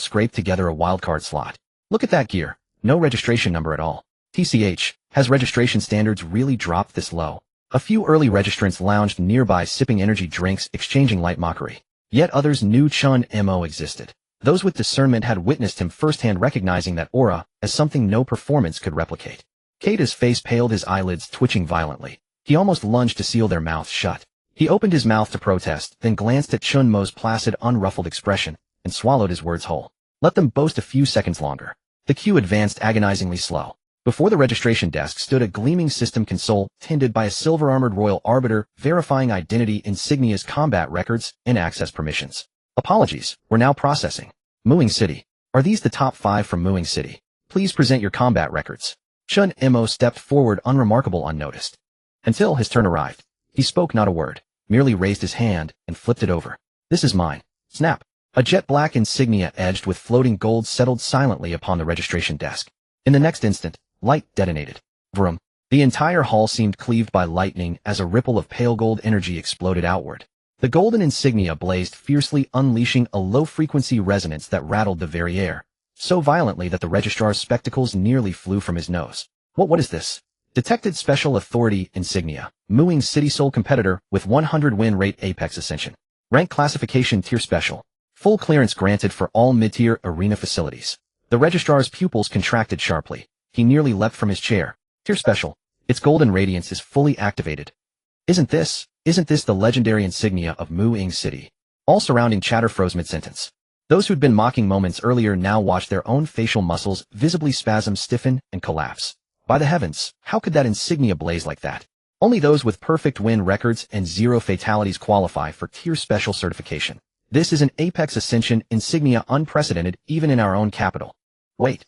scrape together a wildcard slot? Look at that gear. No registration number at all. TCH, has registration standards really dropped this low? A few early registrants lounged nearby sipping energy drinks, exchanging light mockery. Yet others knew Chen Mo existed. Those with discernment had witnessed him firsthand, recognizing that aura as something no performance could replicate. Kata's face paled, his eyelids twitching violently. He almost lunged to seal their mouths shut. He opened his mouth to protest, then glanced at Chen Mo's placid, unruffled expression, and swallowed his words whole. Let them boast a few seconds longer. The queue advanced agonizingly slow. Before the registration desk stood a gleaming system console, tended by a silver-armored royal arbiter, verifying identity, insignias, combat records, and access permissions. Apologies, we're now processing. Muing City. Are these the top 5 from Muing City? Please present your combat records. Chen Mo stepped forward, unremarkable, unnoticed. Until his turn arrived. He spoke not a word, merely raised his hand and flipped it over. This is mine. Snap. A jet-black insignia edged with floating gold settled silently upon the registration desk. In the next instant, light detonated. Vroom. The entire hall seemed cleaved by lightning as a ripple of pale gold energy exploded outward. The golden insignia blazed fiercely, unleashing a low-frequency resonance that rattled the very air, so violently that the registrar's spectacles nearly flew from his nose. What is this? Detected Special Authority Insignia. Muing City sole competitor with 100 win rate, Apex Ascension. Rank classification Tier Special. Full clearance granted for all mid-tier arena facilities. The registrar's pupils contracted sharply. He nearly leapt from his chair. Tier Special. Its golden radiance is fully activated. Isn't this the legendary insignia of Muing City? All surrounding chatter froze mid-sentence. Those who'd been mocking moments earlier now watched their own facial muscles visibly spasm, stiffen, and collapse. By the heavens, how could that insignia blaze like that? Only those with perfect win records and 0 fatalities qualify for Tier Special certification. This is an Apex Ascension insignia, unprecedented even in our own capital. Wait.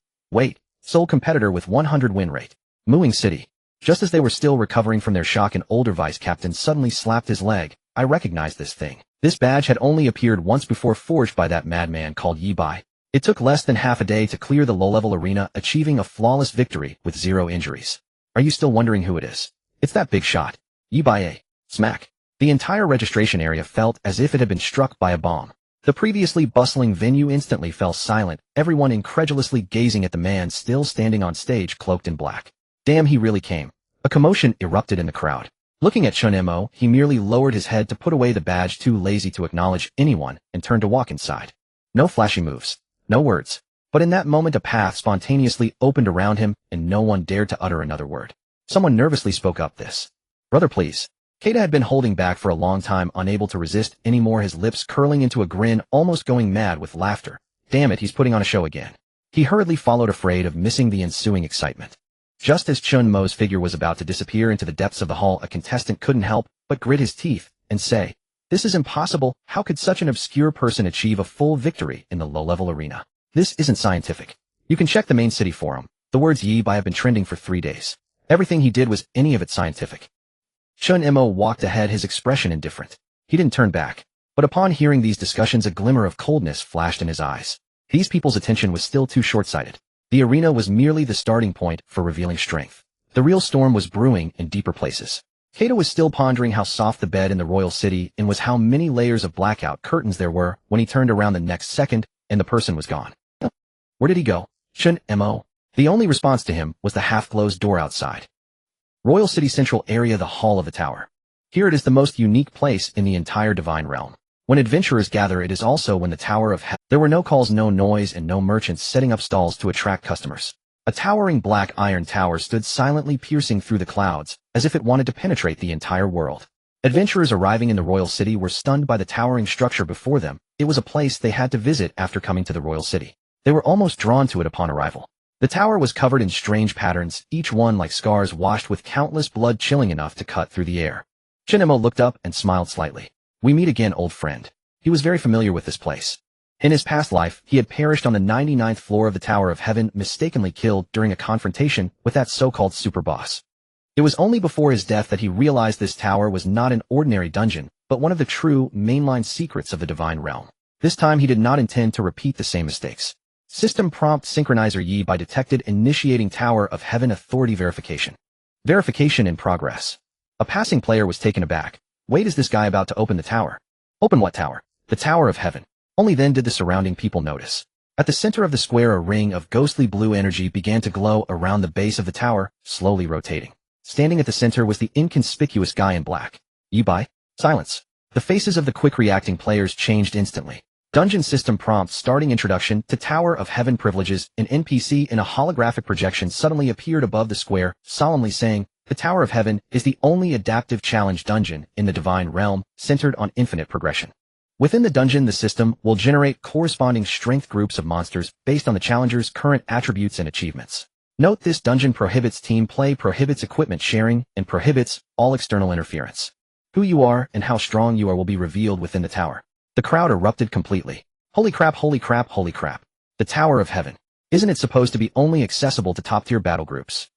Sole competitor with 100 win rate. Muing City. Just as they were still recovering from their shock, an older vice captain suddenly slapped his leg. I recognized this thing. This badge had only appeared once before, forged by that madman called Yi Bai. It took less than half a day to clear the low-level arena, achieving a flawless victory with 0 injuries. Are you still wondering who it is? It's that big shot. Yi Bai. Smack. The entire registration area felt as if it had been struck by a bomb. The previously bustling venue instantly fell silent, everyone incredulously gazing at the man still standing on stage, cloaked in black. Damn, he really came. A commotion erupted in the crowd. Looking at Chen Mo, he merely lowered his head to put away the badge, too lazy to acknowledge anyone, and turned to walk inside. No flashy moves. No words. But in that moment a path spontaneously opened around him, and no one dared to utter another word. Someone nervously spoke up. This. Brother, please. Kata had been holding back for a long time, unable to resist anymore, his lips curling into a grin, almost going mad with laughter. Damn it, he's putting on a show again. He hurriedly followed, afraid of missing the ensuing excitement. Just as Chen Mo's figure was about to disappear into the depths of the hall, a contestant couldn't help but grit his teeth and say, "This is impossible. How could such an obscure person achieve a full victory in the low-level arena? This isn't scientific." You can check the main city forum. The words Yi Bai have been trending for 3 days. Everything he did was any of it scientific. Chen Mo walked ahead, his expression indifferent. He didn't turn back. But upon hearing these discussions, a glimmer of coldness flashed in his eyes. These people's attention was still too short-sighted. The arena was merely the starting point for revealing strength. The real storm was brewing in deeper places. Kata was still pondering how soft the bed in the royal city and was how many layers of blackout curtains there were when he turned around the next second and the person was gone. Where did he go? Chen Mo. The only response to him was the half-closed door outside. Royal City Central area, the Hall of the Tower. Here it is, the most unique place in the entire Divine Realm. When adventurers gather, it is also when the Tower of Hell. There were no calls, no noise, and no merchants setting up stalls to attract customers. A towering black iron tower stood silently, piercing through the clouds, as if it wanted to penetrate the entire world. Adventurers arriving in the Royal City were stunned by the towering structure before them. It was a place they had to visit after coming to the Royal City. They were almost drawn to it upon arrival. The tower was covered in strange patterns, each one like scars washed with countless blood, chilling enough to cut through the air. Chen Mo looked up and smiled slightly. "We meet again, old friend." He was very familiar with this place. In his past life, he had perished on the 99th floor of the Tower of Heaven, mistakenly killed during a confrontation with that so-called super boss. It was only before his death that he realized this tower was not an ordinary dungeon, but one of the true, mainline secrets of the Divine Realm. This time he did not intend to repeat the same mistakes. System prompt synchronizer Yi by detected initiating Tower of Heaven authority verification. Verification in progress. A passing player was taken aback. Wait, is this guy about to open the tower? Open what tower? The Tower of Heaven. Only then did the surrounding people notice. At the center of the square, a ring of ghostly blue energy began to glow around the base of the tower, slowly rotating. Standing at the center was the inconspicuous guy in black. Yi-bai? Silence. The faces of the quick-reacting players changed instantly. Dungeon system prompt starting introduction to Tower of Heaven privileges. An NPC in a holographic projection suddenly appeared above the square, solemnly saying, "The Tower of Heaven is the only adaptive challenge dungeon in the Divine Realm, centered on infinite progression. Within the dungeon, the system will generate corresponding strength groups of monsters based on the challenger's current attributes and achievements. Note, this dungeon prohibits team play, prohibits equipment sharing, and prohibits all external interference. Who you are and how strong you are will be revealed within the tower." The crowd erupted completely. Holy crap, holy crap, holy crap. The Tower of Heaven. Isn't it supposed to be only accessible to top-tier battle groups?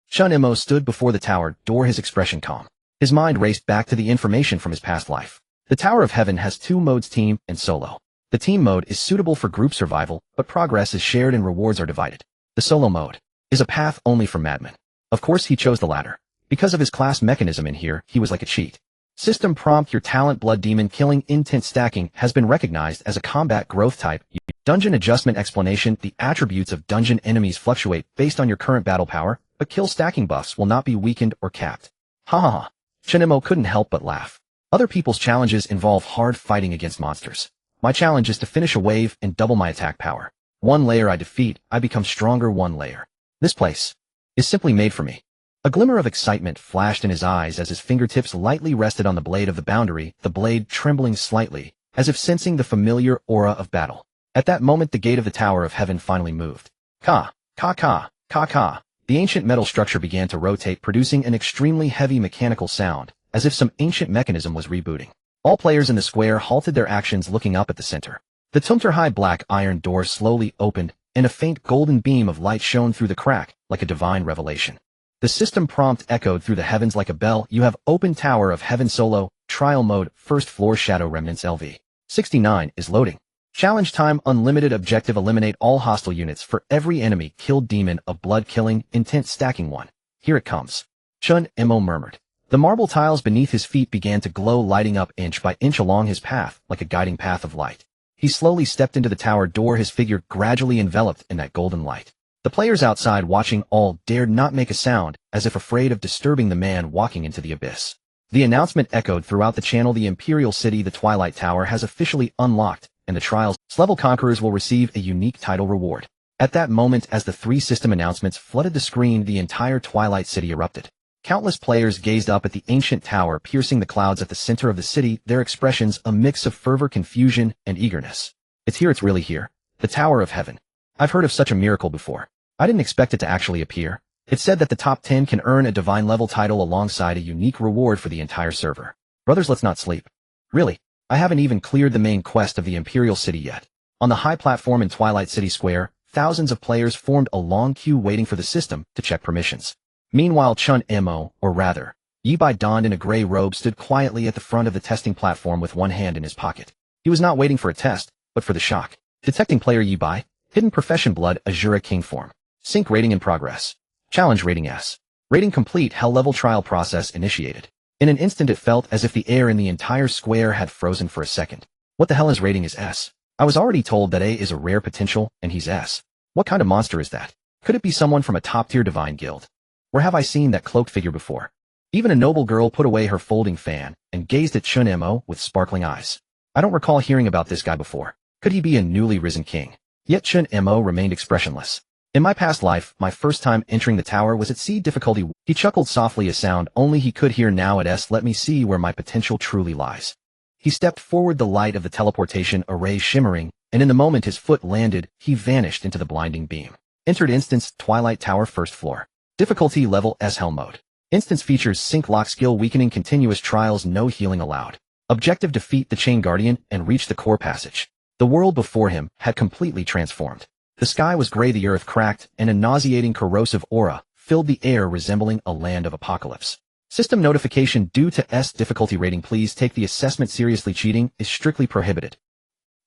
Chen Mo stood before the tower door, his expression calm. His mind raced back to the information from his past life. The Tower of Heaven has two modes, team and solo. The team mode is suitable for group survival, but progress is shared and rewards are divided. The solo mode is a path only for madmen. Of course he chose the latter. Because of his class mechanism in here, he was like a cheat. System prompt: your talent blood demon killing intent stacking has been recognized as a combat growth type. Dungeon adjustment explanation: the attributes of dungeon enemies fluctuate based on your current battle power, but kill stacking buffs will not be weakened or capped. Ha ha ha. Chen Mo couldn't help but laugh. Other people's challenges involve hard fighting against monsters. My challenge is to finish a wave and double my attack power. One layer I defeat, I become stronger one layer. This place is simply made for me. A glimmer of excitement flashed in his eyes as his fingertips lightly rested on the blade of the boundary, the blade trembling slightly, as if sensing the familiar aura of battle. At that moment, the gate of the Tower of Heaven finally moved. Ka, ka ka, ka ka. The ancient metal structure began to rotate, producing an extremely heavy mechanical sound, as if some ancient mechanism was rebooting. All players in the square halted their actions, looking up at the center. The Tumter-high black iron door slowly opened, and a faint golden beam of light shone through the crack, like a divine revelation. The system prompt echoed through the heavens like a bell. You have opened Tower of Heaven solo, trial mode, first floor Shadow Remnants LV. 69 is loading. Challenge time unlimited. Objective: eliminate all hostile units for every enemy killed. Demon of blood killing, intent stacking 1. Here it comes. Chen Mo murmured. The marble tiles beneath his feet began to glow, lighting up inch by inch along his path, like a guiding path of light. He slowly stepped into the tower door, his figure gradually enveloped in that golden light. The players outside watching all dared not make a sound, as if afraid of disturbing the man walking into the abyss. The announcement echoed throughout the channel: the Imperial City, the Twilight Tower, has officially unlocked, and the Trials level conquerors will receive a unique title reward. At that moment, as the three system announcements flooded the screen, the entire Twilight City erupted. Countless players gazed up at the ancient tower piercing the clouds at the center of the city, their expressions a mix of fervor, confusion, and eagerness. It's here, it's really here. The Tower of Heaven. I've heard of such a miracle before. I didn't expect it to actually appear. It said that the top 10 can earn a divine level title alongside a unique reward for the entire server. Brothers, let's not sleep. Really, I haven't even cleared the main quest of the Imperial City yet. On the high platform in Twilight City Square, thousands of players formed a long queue waiting for the system to check permissions. Meanwhile, Chen Mo, or rather, Yi-bai, donned in a gray robe, stood quietly at the front of the testing platform with one hand in his pocket. He was not waiting for a test, but for the shock. Detecting player Yi-bai, hidden profession blood, Azura King form. Sync rating in progress. Challenge rating S. Rating complete. Hell level trial process initiated. In an instant it felt as if the air in the entire square had frozen for a second. What the hell is rating is S? I was already told that A is a rare potential, and he's S. What kind of monster is that? Could it be someone from a top-tier divine guild? Where have I seen that cloaked figure before? Even a noble girl put away her folding fan and gazed at Chen Mo with sparkling eyes. I don't recall hearing about this guy before. Could he be a newly risen king? Yet Chen Mo remained expressionless. In my past life, my first time entering the tower was at C difficulty. He chuckled softly, a sound only he could hear now at S. Let me see where my potential truly lies. He stepped forward, the light of the teleportation array shimmering, and in the moment his foot landed, he vanished into the blinding beam. Entered instance, Twilight Tower, first floor. Difficulty level S. Hell mode. Instance features sync lock, skill weakening, continuous trials, no healing allowed. Objective: defeat the Chain Guardian and reach the core passage. The world before him had completely transformed. The sky was gray, the earth cracked, and a nauseating corrosive aura filled the air, resembling a land of apocalypse. System notification: due to S difficulty rating, please take the assessment seriously. Cheating is strictly prohibited.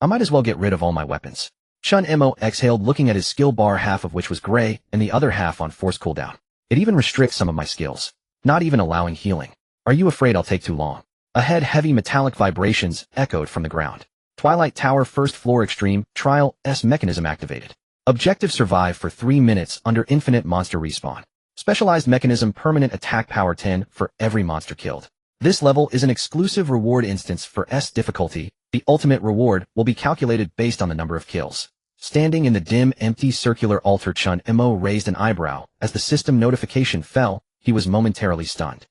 I might as well get rid of all my weapons. Chen Mo exhaled, looking at his skill bar, half of which was gray and the other half on force cooldown. It even restricts some of my skills, not even allowing healing. Are you afraid I'll take too long? Ahead, heavy metallic vibrations echoed from the ground. Twilight Tower first floor extreme, trial, S mechanism activated. Objective survive for 3 minutes under infinite monster respawn. Specialized mechanism permanent attack power 10 for every monster killed. This level is an exclusive reward instance for S difficulty. The ultimate reward will be calculated based on the number of kills. Standing in the dim, empty circular altar, Chen Mo raised an eyebrow. As the system notification fell, he was momentarily stunned.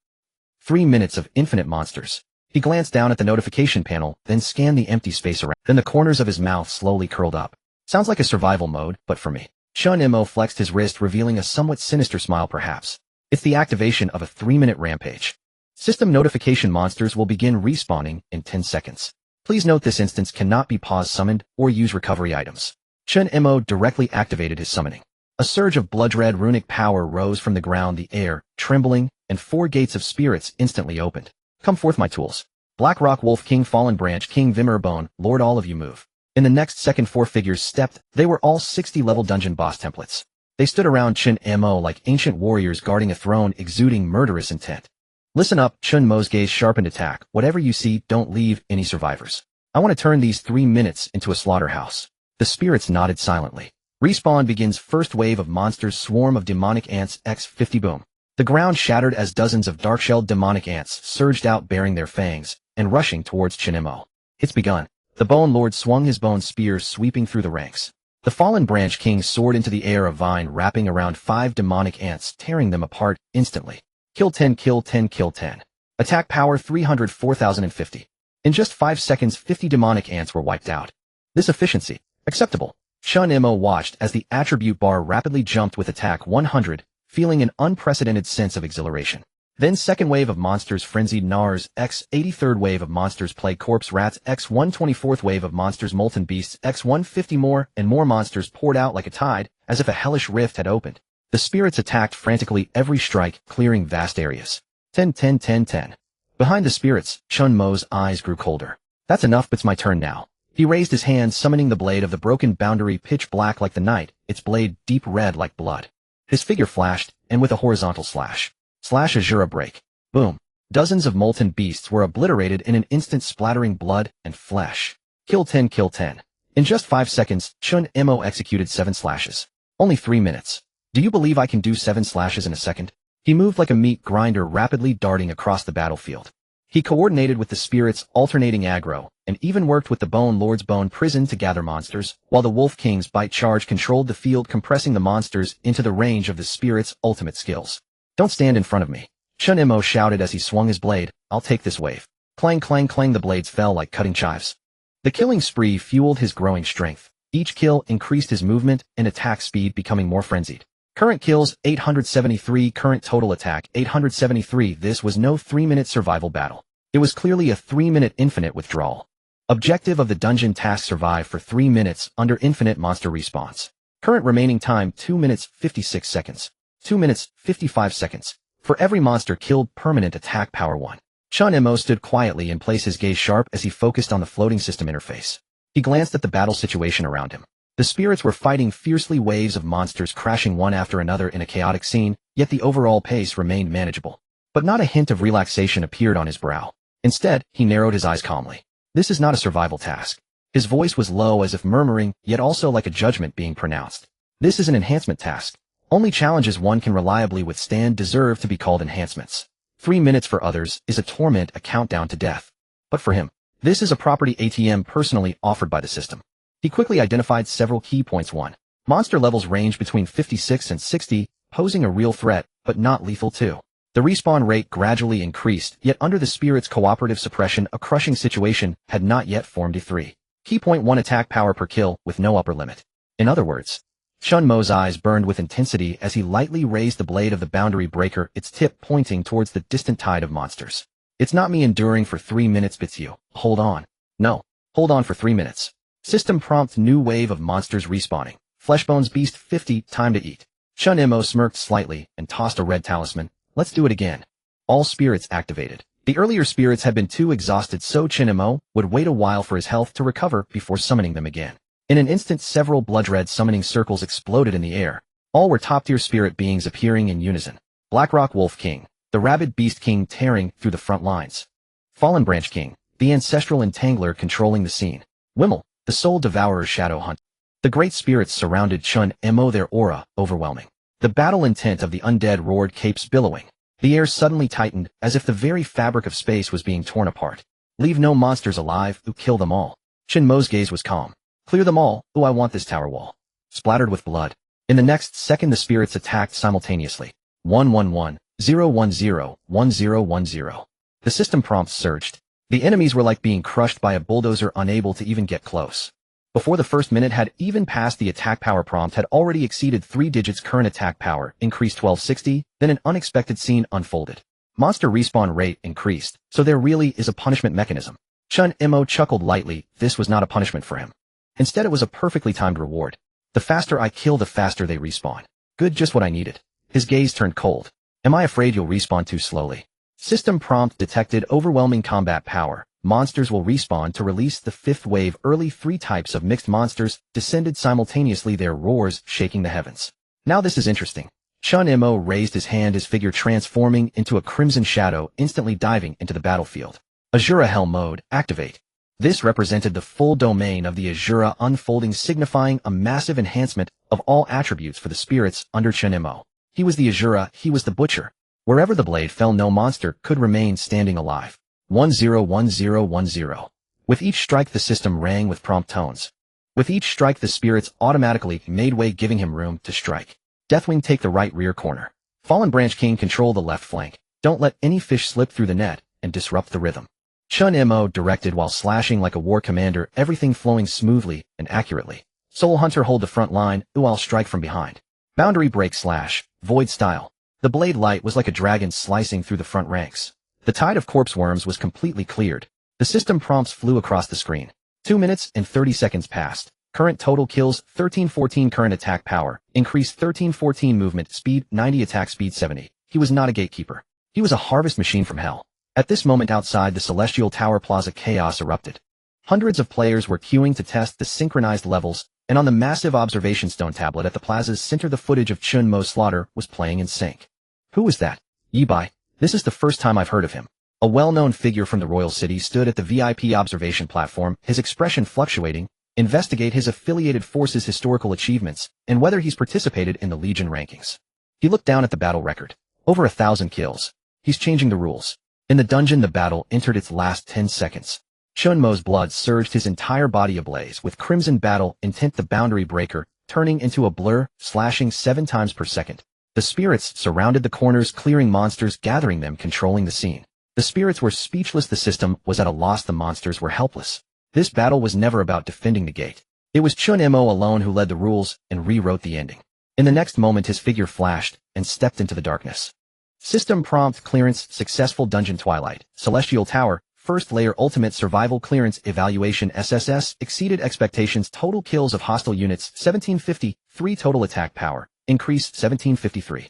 3 minutes of infinite monsters. He glanced down at the notification panel, then scanned the empty space around. Then the corners of his mouth slowly curled up. Sounds like a survival mode, but for me. Chen Mo flexed his wrist, revealing a somewhat sinister smile perhaps. It's the activation of a 3-minute rampage. System notification monsters will begin respawning in 10 seconds. Please note this instance cannot be pause summoned or use recovery items. Chen Mo directly activated his summoning. A surge of blood-red runic power rose from the ground, the air, trembling, and 4 gates of spirits instantly opened. Come forth, my tools. Blackrock Wolf King, Fallen Branch King, Vimmerbone, Lord, all of you move. In the next second, 4 figures stepped. They were all 60-level dungeon boss templates. They stood around Chen Mo like ancient warriors guarding a throne, exuding murderous intent. Listen up, Chen Mo's gaze sharpened. Attack. Whatever you see, don't leave any survivors. I want to turn these 3 minutes into a slaughterhouse. The spirits nodded silently. Respawn begins. First wave of monsters, swarm of demonic ants, X50 boom. The ground shattered as dozens of dark-shelled demonic ants surged out, bearing their fangs and rushing towards Chen Mo. It's begun. The Bone Lord swung his bone spear, sweeping through the ranks. The Fallen Branch King soared into the air, a vine wrapping around 5 demonic ants, tearing them apart instantly. Kill 10, kill 10, kill 10. Attack power 304,050. In just 5 seconds, 50 demonic ants were wiped out. This efficiency, acceptable. Chen Mo watched as the attribute bar rapidly jumped with attack 100, feeling an unprecedented sense of exhilaration. Then second wave of monsters, frenzied gnars, X80, third wave of monsters, plague corpse rats, X120, fourth wave of monsters, molten beasts, X150, more and more monsters poured out like a tide, as if a hellish rift had opened. The spirits attacked frantically, every strike clearing vast areas. 10, 10, 10, 10. Behind the spirits, Chen Mo's eyes grew colder. That's enough, but it's my turn now. He raised his hand, summoning the blade of the broken boundary, pitch black like the night, its blade deep red like blood. His figure flashed, and with a horizontal slash. Slash a Shura break. Boom. Dozens of molten beasts were obliterated in an instant, splattering blood and flesh. Kill 10, kill 10. In just 5 seconds, Chen Mo executed 7 slashes. Only 3 minutes. Do you believe I can do 7 slashes in a second? He moved like a meat grinder, rapidly darting across the battlefield. He coordinated with the spirits, alternating aggro, and even worked with the Bone Lord's bone prison to gather monsters, while the Wolf King's bite charge controlled the field, compressing the monsters into the range of the spirits' ultimate skills. Don't stand in front of me. Chen Mo shouted as he swung his blade. I'll take this wave. Clang, clang, clang, the blades fell like cutting chives. The killing spree fueled his growing strength. Each kill increased his movement and attack speed, becoming more frenzied. Current kills, 873, current total attack, 873. This was no 3-minute survival battle. It was clearly a 3-minute infinite withdrawal. Objective of the dungeon task: survive for 3 minutes under infinite monster respawns. Current remaining time, 2 minutes, 56 seconds. 2 minutes, 55 seconds. For every monster killed, permanent attack power 1. Chen Mo stood quietly in place, his gaze sharp as he focused on the floating system interface. He glanced at the battle situation around him. The spirits were fighting fiercely, waves of monsters crashing one after another in a chaotic scene, yet the overall pace remained manageable. But not a hint of relaxation appeared on his brow. Instead, he narrowed his eyes calmly. This is not a survival task. His voice was low, as if murmuring, yet also like a judgment being pronounced. This is an enhancement task. Only challenges one can reliably withstand deserve to be called enhancements. 3 minutes for others is a torment, a countdown to death. But for him, this is a property ATM personally offered by the system. He quickly identified several key points. 1. Monster levels range between 56 and 60, posing a real threat, but not lethal. 2. The respawn rate gradually increased, yet under the spirit's cooperative suppression, a crushing situation had not yet formed. 3. Key point 1. Attack power per kill, with no upper limit. In other words, Chen Mo's eyes burned with intensity as he lightly raised the blade of the boundary breaker, its tip pointing towards the distant tide of monsters. It's not me enduring for 3 minutes, it's you. Hold on. No. Hold on for 3 minutes. System prompt: new wave of monsters respawning. Fleshbones beast 50, time to eat. Chen Mo smirked slightly and tossed a red talisman. Let's do it again. All spirits activated. The earlier spirits had been too exhausted, so Chen Mo would wait a while for his health to recover before summoning them again. In an instant, several blood-red summoning circles exploded in the air. All were top-tier spirit beings appearing in unison. Blackrock Wolf King, the Rabid Beast King tearing through the front lines. Fallen Branch King, the Ancestral Entangler controlling the scene. Wimmel, the Soul Devourer's Shadow Hunt. The great spirits surrounded Chen Mo, their aura overwhelming. The battle intent of the undead roared, capes billowing. The air suddenly tightened, as if the very fabric of space was being torn apart. Leave no monsters alive, ooh, kill them all. Chen Mo's gaze was calm. Clear them all, ooh, I want this tower wall. Splattered with blood. In the next second, the spirits attacked simultaneously. 111, 010, 1010. The system prompts surged. The enemies were like being crushed by a bulldozer, unable to even get close. Before the first minute had even passed, the attack power prompt had already exceeded 3 digits. Current attack power increased 1260, then an unexpected scene unfolded. Monster respawn rate increased, so there really is a punishment mechanism. Chen Mo chuckled lightly. This was not a punishment for him. Instead, it was a perfectly timed reward. The faster I kill, the faster they respawn. Good, just what I needed. His gaze turned cold. Am I afraid you'll respawn too slowly? System prompt detected overwhelming combat power. Monsters will respawn to release the 5th wave early. 3 types of mixed monsters descended simultaneously, their roars shaking the heavens. Now this is interesting. Chen Mo raised his hand, his figure transforming into a crimson shadow, instantly diving into the battlefield. Azura Hell Mode, activate. This represented the full domain of the Azura unfolding, signifying a massive enhancement of all attributes for the spirits under Chen Mo. He was the Azura, he was the Butcher. Wherever the blade fell, no monster could remain standing alive. 101010. With each strike, the system rang with prompt tones. With each strike, the spirits automatically made way, giving him room to strike. Deathwing, take the right rear corner. Fallen Branch King, control the left flank. Don't let any fish slip through the net and disrupt the rhythm. Chen Mo directed while slashing like a war commander, everything flowing smoothly and accurately. Soul Hunter, hold the front line, ooh, I'll strike from behind. Boundary break slash, void style. The blade light was like a dragon slicing through the front ranks. The tide of corpse worms was completely cleared. The system prompts flew across the screen. 2 minutes and 30 seconds passed. Current total kills 1314. Current attack power increased 1314. Movement speed 90. Attack speed 70. He was not a gatekeeper. He was a harvest machine from hell. At this moment, outside the Celestial Tower Plaza, chaos erupted. Hundreds of players were queuing to test the synchronized levels, and on the massive observation stone tablet at the plaza's center, the footage of Chen Mo's slaughter was playing in sync. Who was that? Yi Bai. This is the first time I've heard of him. A well-known figure from the royal city stood at the VIP observation platform, his expression fluctuating. Investigate his affiliated forces' historical achievements and whether he's participated in the Legion rankings. He looked down at the battle record. Over 1,000 kills. He's changing the rules. In the dungeon, the battle entered its last 10 seconds. Chen Mo's blood surged, his entire body ablaze with crimson battle intent. The boundary breaker turning into a blur, slashing 7 times per second. The spirits surrounded the corners, clearing monsters, gathering them, controlling the scene. The spirits were speechless. The system was at a loss. The monsters were helpless. This battle was never about defending the gate. It was Chen Mo alone who led the rules and rewrote the ending. In the next moment, his figure flashed and stepped into the darkness. System prompt clearance successful. Dungeon Twilight, Celestial Tower, first layer ultimate survival clearance evaluation. SSS exceeded expectations. Total kills of hostile units 1753. Total attack power increased 1753.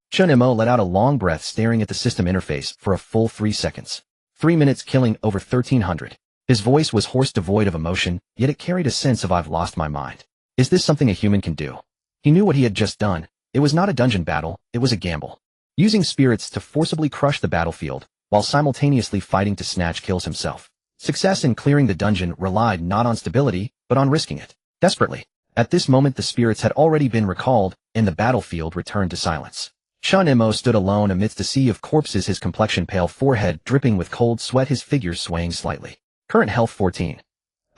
Chen Mo let out a long breath, staring at the system interface for a full 3 seconds. 3 minutes, killing over 1,300. His voice was hoarse, devoid of emotion, yet it carried a sense of I've lost my mind. Is this something a human can do? He knew what he had just done. It was not a dungeon battle, it was a gamble. Using spirits to forcibly crush the battlefield, while simultaneously fighting to snatch kills himself. Success in clearing the dungeon relied not on stability, but on risking it. Desperately. At this moment, the spirits had already been recalled, and the battlefield returned to silence. Chen Mo stood alone amidst a sea of corpses, his complexion pale, forehead dripping with cold sweat, his figure swaying slightly. Current health 14.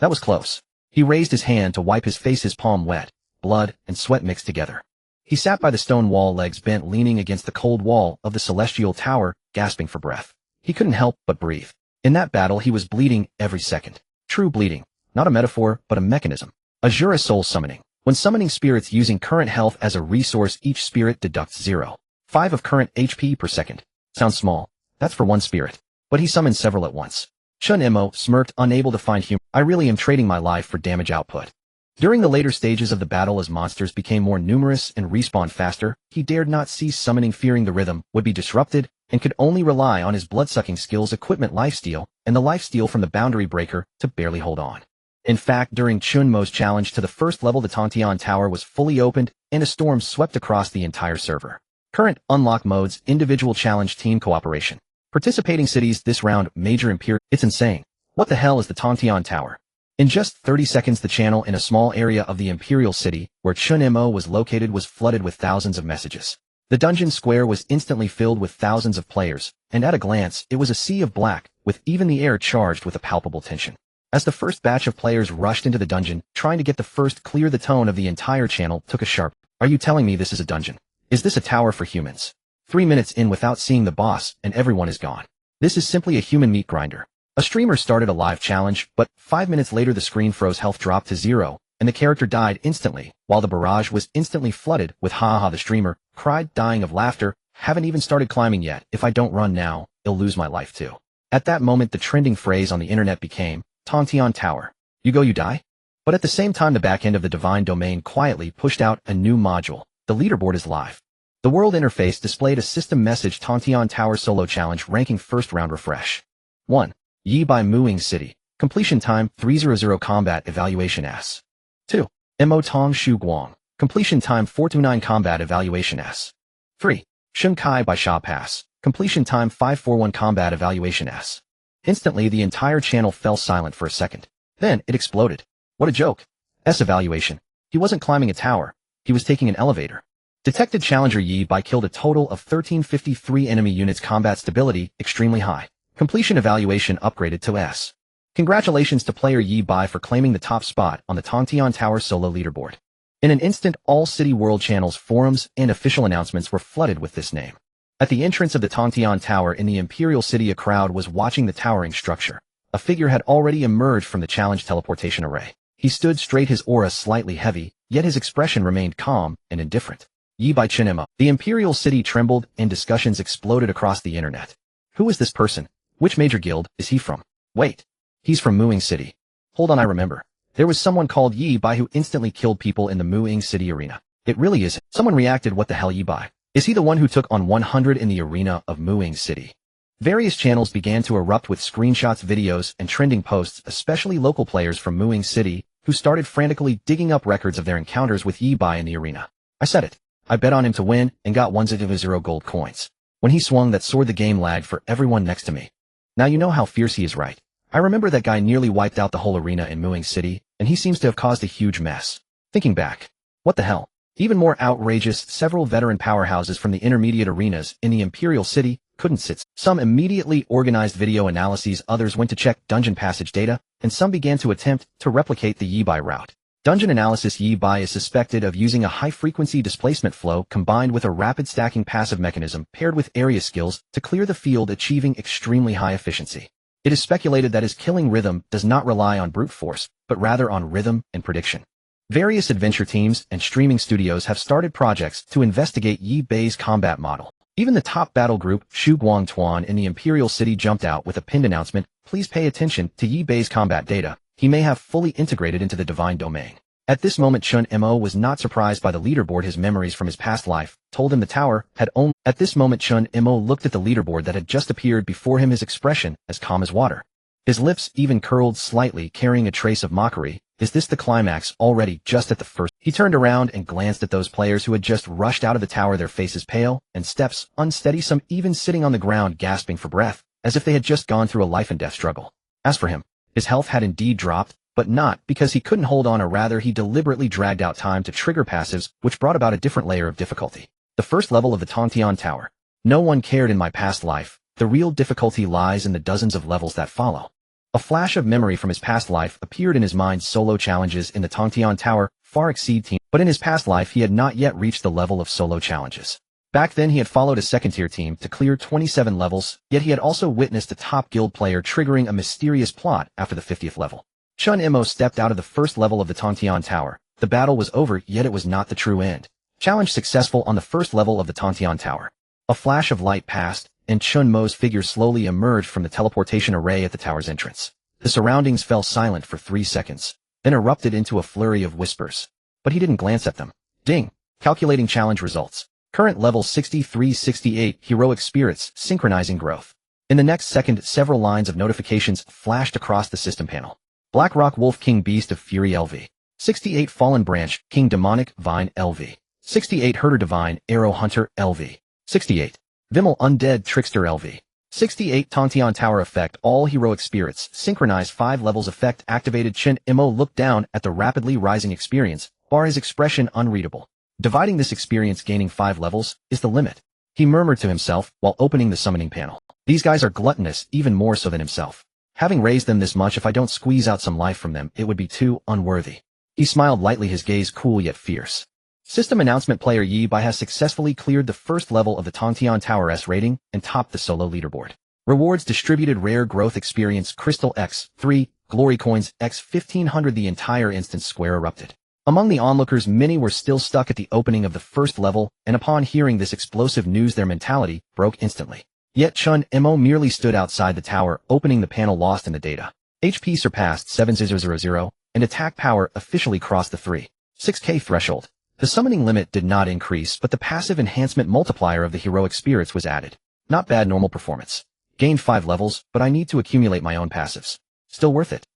That was close. He raised his hand to wipe his face, his palm wet. Blood and sweat mixed together. He sat by the stone wall, legs bent, leaning against the cold wall of the Celestial Tower, gasping for breath. He couldn't help but breathe. In that battle, he was bleeding every second. True bleeding. Not a metaphor, but a mechanism. Azura soul summoning. When summoning spirits using current health as a resource, each spirit deducts 0.5 of current HP per second. Sounds small. That's for one spirit. But he summoned several at once. Chen Mo smirked, unable to find humor. I really am trading my life for damage output. During the later stages of the battle, as monsters became more numerous and respawned faster, he dared not cease summoning, fearing the rhythm would be disrupted, and could only rely on his blood-sucking skills, equipment, lifesteal, and the lifesteal from the boundary breaker to barely hold on. In fact, during Chen Mo's challenge to the first level, the Tontian Tower was fully opened, and a storm swept across the entire server. Current unlock modes: individual challenge, team cooperation. Participating cities this round: major imperial. It's insane. What the hell is the Tontian Tower? In just 30 seconds, the channel in a small area of the Imperial City, where Chen Mo was located, was flooded with thousands of messages. The dungeon square was instantly filled with thousands of players, and at a glance, it was a sea of black, with even the air charged with a palpable tension. As the first batch of players rushed into the dungeon, trying to get the first clear, the tone of the entire channel took a sharp. Are you telling me this is a dungeon? Is this a tower for humans? 3 minutes in without seeing the boss, and everyone is gone. This is simply a human meat grinder. A streamer started a live challenge, but 5 minutes later the screen froze, health dropped to 0, and the character died instantly, while the barrage was instantly flooded with "ha." The streamer cried, dying of laughter. Haven't even started climbing yet. If I don't run now, I'll lose my life too. At that moment, the trending phrase on the internet became, Tontian Tower. You go, you die? But at the same time, the backend of the Divine Domain quietly pushed out a new module. The leaderboard is live. The world interface displayed a system message: Tontian Tower Solo Challenge, ranking first round refresh. 1. Yi by Muing City. Completion time 300. Combat evaluation S. 2. Mo Tong Shu Guang. Completion time 429. Combat evaluation S. 3. Shun Kai by Sha Pass. Completion time 541. Combat evaluation S. Instantly, the entire channel fell silent for a second. Then, it exploded. What a joke. S evaluation. He wasn't climbing a tower. He was taking an elevator. Detected Challenger Yi Bai killed a total of 1353 enemy units. Combat stability, extremely high. Completion evaluation upgraded to S. Congratulations to player Yi Bai for claiming the top spot on the Tontian Tower solo leaderboard. In an instant, all City World channels, forums, and official announcements were flooded with this name. At the entrance of the Tontian Tower in the Imperial City, a crowd was watching the towering structure. A figure had already emerged from the challenge teleportation array. He stood straight, his aura slightly heavy, yet his expression remained calm and indifferent. Yi Bai Chen Mo. The Imperial City trembled, and discussions exploded across the internet. Who is this person? Which major guild is he from? Wait. He's from Muing City. Hold on, I remember. There was someone called Yi Bai who instantly killed people in the Muing City arena. It really is. Someone reacted, what the hell, Yi Bai? Is he the one who took on 100 in the arena of Muing City? Various channels began to erupt with screenshots, videos, and trending posts, especially local players from Muing City, who started frantically digging up records of their encounters with Yi Bai in the arena. I said it. I bet on him to win, and got 100 gold coins. When he swung that sword, the game lagged for everyone next to me. Now you know how fierce he is, right? I remember that guy nearly wiped out the whole arena in Muing City, and he seems to have caused a huge mess. Thinking back. What the hell? Even more outrageous, several veteran powerhouses from the intermediate arenas in the Imperial City couldn't sit. Some immediately organized video analyses, others went to check dungeon passage data, and some began to attempt to replicate the Yi Bai route. Dungeon analysis: Yi Bai is suspected of using a high-frequency displacement flow combined with a rapid stacking passive mechanism paired with area skills to clear the field, achieving extremely high efficiency. It is speculated that his killing rhythm does not rely on brute force, but rather on rhythm and prediction. Various adventure teams and streaming studios have started projects to investigate Yi Bai's combat model. Even the top battle group, Shu Guang Tuan in the Imperial City, jumped out with a pinned announcement: please pay attention to Yi Bai's combat data. He may have fully integrated into the Divine Domain. At this moment, Chen Mo was not surprised by the leaderboard. His memories from his past life told him the tower had only... At this moment, Chen Mo looked at the leaderboard that had just appeared before him, his expression as calm as water. His lips even curled slightly, carrying a trace of mockery. Is this the climax already, just at the first? He turned around and glanced at those players who had just rushed out of the tower, their faces pale and steps unsteady, some even sitting on the ground gasping for breath, as if they had just gone through a life and death struggle. As for him, his health had indeed dropped, but not because he couldn't hold on, or rather he deliberately dragged out time to trigger passives, which brought about a different layer of difficulty. The first level of the Tontian Tower. No one cared in my past life. The real difficulty lies in the dozens of levels that follow. A flash of memory from his past life appeared in his mind. Solo challenges in the Tontian Tower far exceed team, but in his past life he had not yet reached the level of solo challenges. Back then he had followed a second-tier team to clear 27 levels, yet he had also witnessed a top guild player triggering a mysterious plot after the 50th level. Chen Mo stepped out of the first level of the Tontian Tower. The battle was over, yet it was not the true end. Challenge successful on the first level of the Tontian Tower. A flash of light passed, and Chen Mo's figure slowly emerged from the teleportation array at the tower's entrance. The surroundings fell silent for 3 seconds, then erupted into a flurry of whispers. But he didn't glance at them. Ding! Calculating challenge results. Current level 63-68, heroic spirits, synchronizing growth. In the next second, several lines of notifications flashed across the system panel. Black Rock Wolf King Beast of Fury LV. 68 Fallen Branch King Demonic Vine LV. 68 Herder Divine Arrow Hunter LV. 68 Vimmel Undead Trickster LV. 68 Tantion Tower Effect All Heroic Spirits Synchronized 5 levels effect activated. Chen Mo looked down at the rapidly rising experience, bar his expression unreadable. Dividing this experience gaining 5 levels is the limit. He murmured to himself while opening the summoning panel. These guys are gluttonous, even more so than himself. Having raised them this much, if I don't squeeze out some life from them, it would be too unworthy. He smiled lightly, his gaze cool yet fierce. System announcement: player Yi Bai has successfully cleared the first level of the Tantion Tower S rating and topped the solo leaderboard. Rewards distributed: rare growth experience Crystal X 3, glory coins X 1500. The entire instance square erupted. Among the onlookers, many were still stuck at the opening of the first level, and upon hearing this explosive news their mentality broke instantly. Yet Chen Mo merely stood outside the tower, opening the panel lost in the data. HP surpassed 7000, and attack power officially crossed the 3.6k threshold. The summoning limit did not increase, but the passive enhancement multiplier of the heroic spirits was added. Not bad normal performance. Gained 5 levels, but I need to accumulate my own passives. Still worth it.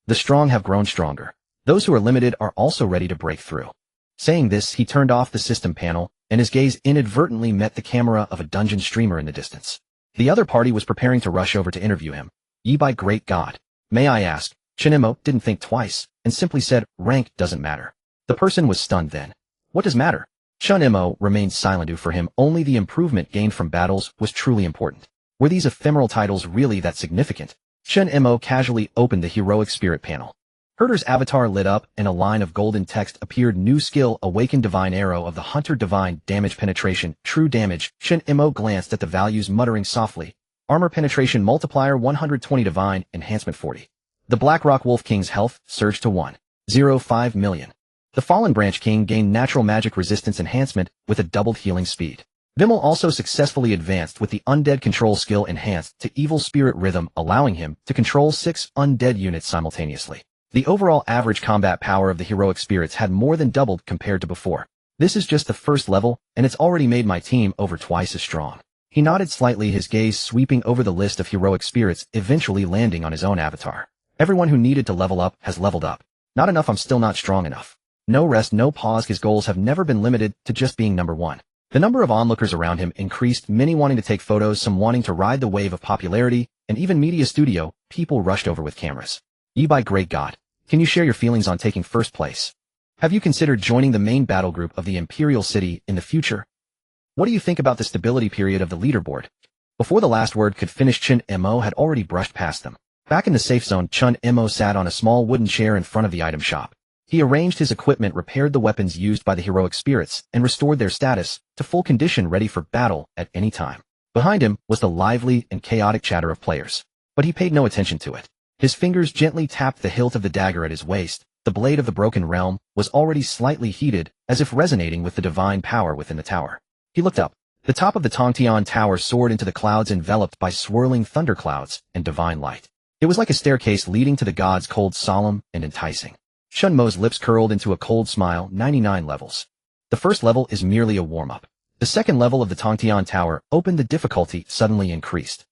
The strong have grown stronger. Those who are limited are also ready to break through. Saying this, he turned off the system panel, and his gaze inadvertently met the camera of a dungeon streamer in the distance. The other party was preparing to rush over to interview him. Yi Bai, great God. May I ask? Chen Mo didn't think twice, and simply said, rank doesn't matter. The person was stunned then. What does matter? Chen Mo remained silent. For him, only the improvement gained from battles was truly important. Were these ephemeral titles really that significant? Chen Mo casually opened the heroic spirit panel. Herder's avatar lit up, and a line of golden text appeared. New skill: Awakened Divine Arrow of the Hunter. Divine damage penetration, true damage. Chen Mo glanced at the values, muttering softly. Armor penetration multiplier 120, divine enhancement 40. The Black Rock Wolf King's health surged to 1.05 million. The Fallen Branch King gained natural magic resistance enhancement with a doubled healing speed. Vimmel also successfully advanced with the undead control skill enhanced to evil spirit rhythm, allowing him to control 6 undead units simultaneously. The overall average combat power of the heroic spirits had more than doubled compared to before. This is just the first level, and it's already made my team over twice as strong. He nodded slightly, his gaze sweeping over the list of heroic spirits, eventually landing on his own avatar. Everyone who needed to level up has leveled up. Not enough, I'm still not strong enough. No rest, no pause. His goals have never been limited to just being number 1. The number of onlookers around him increased, many wanting to take photos, some wanting to ride the wave of popularity, and even media studio, people rushed over with cameras. Yi Bai, great God. Can you share your feelings on taking first place? Have you considered joining the main battle group of the Imperial City in the future? What do you think about the stability period of the leaderboard? Before the last word could finish, Chen Mo had already brushed past them. Back in the safe zone, Chen Mo sat on a small wooden chair in front of the item shop. He arranged his equipment, repaired the weapons used by the heroic spirits, and restored their status to full condition, ready for battle at any time. Behind him was the lively and chaotic chatter of players, but he paid no attention to it. His fingers gently tapped the hilt of the dagger at his waist. The blade of the broken realm was already slightly heated, as if resonating with the divine power within the tower. He looked up. The top of the Tantion Tower soared into the clouds, enveloped by swirling thunderclouds and divine light. It was like a staircase leading to the gods, cold, solemn, and enticing. Chen Mo's lips curled into a cold smile. 99 levels. The first level is merely a warm-up. The second level of the Tantion Tower opened. The difficulty suddenly increased.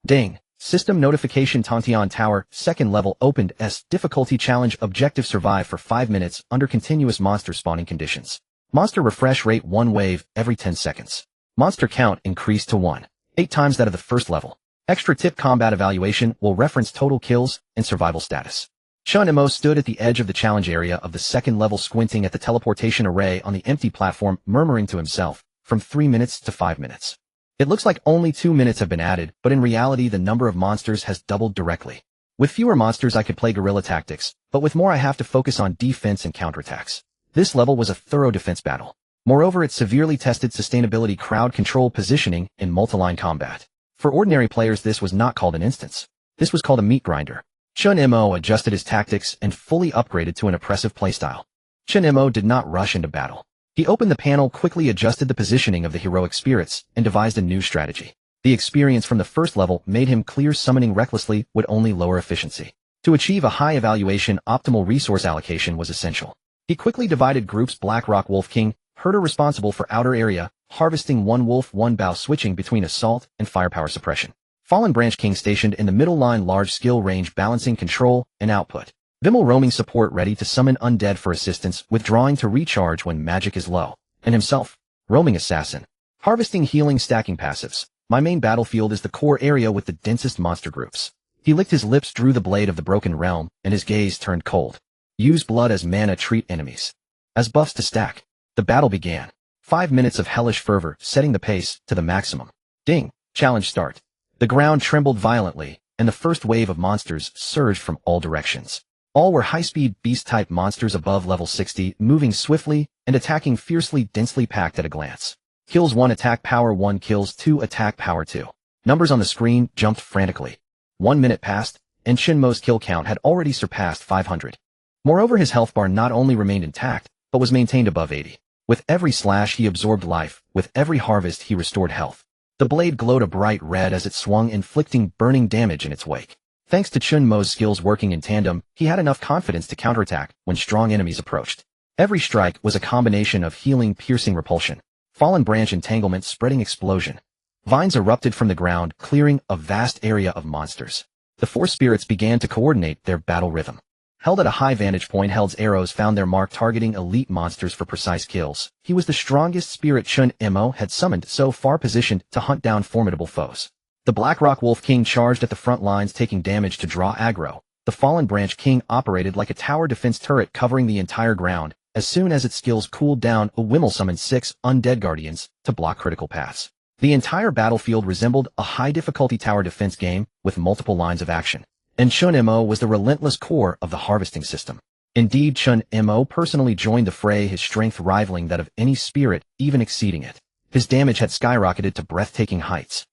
Ding! System notification: Tantion Tower, second level opened. Difficulty challenge: objective: survive for 5 minutes under continuous monster spawning conditions. Monster refresh rate 1 wave every 10 seconds. Monster count increased to 1.8 times that of the first level. Extra tip: combat evaluation will reference total kills and survival status. Chen Mo stood at the edge of the challenge area of the second level, squinting at the teleportation array on the empty platform, murmuring to himself, from 3 minutes to 5 minutes. It looks like only 2 minutes have been added, but in reality the number of monsters has doubled directly. With fewer monsters I could play guerrilla tactics, but with more I have to focus on defense and counterattacks. This level was a thorough defense battle. Moreover, it severely tested sustainability, crowd control, positioning, and multi-line combat. For ordinary players this was not called an instance. This was called a meat grinder. Chen Mo adjusted his tactics and fully upgraded to an oppressive playstyle. Chen Mo did not rush into battle. He opened the panel, quickly adjusted the positioning of the heroic spirits, and devised a new strategy. The experience from the first level made him clear summoning recklessly would only lower efficiency. To achieve a high evaluation, optimal resource allocation was essential. He quickly divided groups: Black Rock Wolf King, Herder responsible for outer area, harvesting 1 wolf 1 bow, switching between assault and firepower suppression. Fallen Branch King stationed in the middle line, large skill range, balancing control and output. Vimmel roaming support ready to summon undead for assistance, withdrawing to recharge when magic is low. And himself, roaming assassin. Harvesting healing stacking passives. My main battlefield is the core area with the densest monster groups. He licked his lips, drew the blade of the broken realm, and his gaze turned cold. Use blood as mana, treat enemies as buffs to stack. The battle began. 5 minutes of hellish fervor, setting the pace to the maximum. Ding! Challenge start. The ground trembled violently, and the first wave of monsters surged from all directions. All were high-speed beast-type monsters above level 60, moving swiftly and attacking fiercely, densely packed at a glance. Kills 1, attack power 1, kills 2, attack power 2. Numbers on the screen jumped frantically. 1 minute passed, and Chen Mo's kill count had already surpassed 500. Moreover, his health bar not only remained intact, but was maintained above 80. With every slash he absorbed life, with every harvest he restored health. The blade glowed a bright red as it swung, inflicting burning damage in its wake. Thanks to Chen Mo's skills working in tandem, he had enough confidence to counterattack when strong enemies approached. Every strike was a combination of healing, piercing, repulsion. Fallen branch entanglement, spreading explosion. Vines erupted from the ground, clearing a vast area of monsters. The 4 spirits began to coordinate their battle rhythm. Held at a high vantage point, Held's arrows found their mark, targeting elite monsters for precise kills. He was the strongest spirit Chen Mo had summoned, so far positioned to hunt down formidable foes. The Blackrock Wolf King charged at the front lines, taking damage to draw aggro. The Fallen Branch King operated like a tower defense turret, covering the entire ground. As soon as its skills cooled down, a Wimmel summoned 6 undead guardians to block critical paths. The entire battlefield resembled a high-difficulty tower defense game with multiple lines of action. And Chen Mo was the relentless core of the harvesting system. Indeed, Chen Mo personally joined the fray, his strength rivaling that of any spirit, even exceeding it. His damage had skyrocketed to breathtaking heights.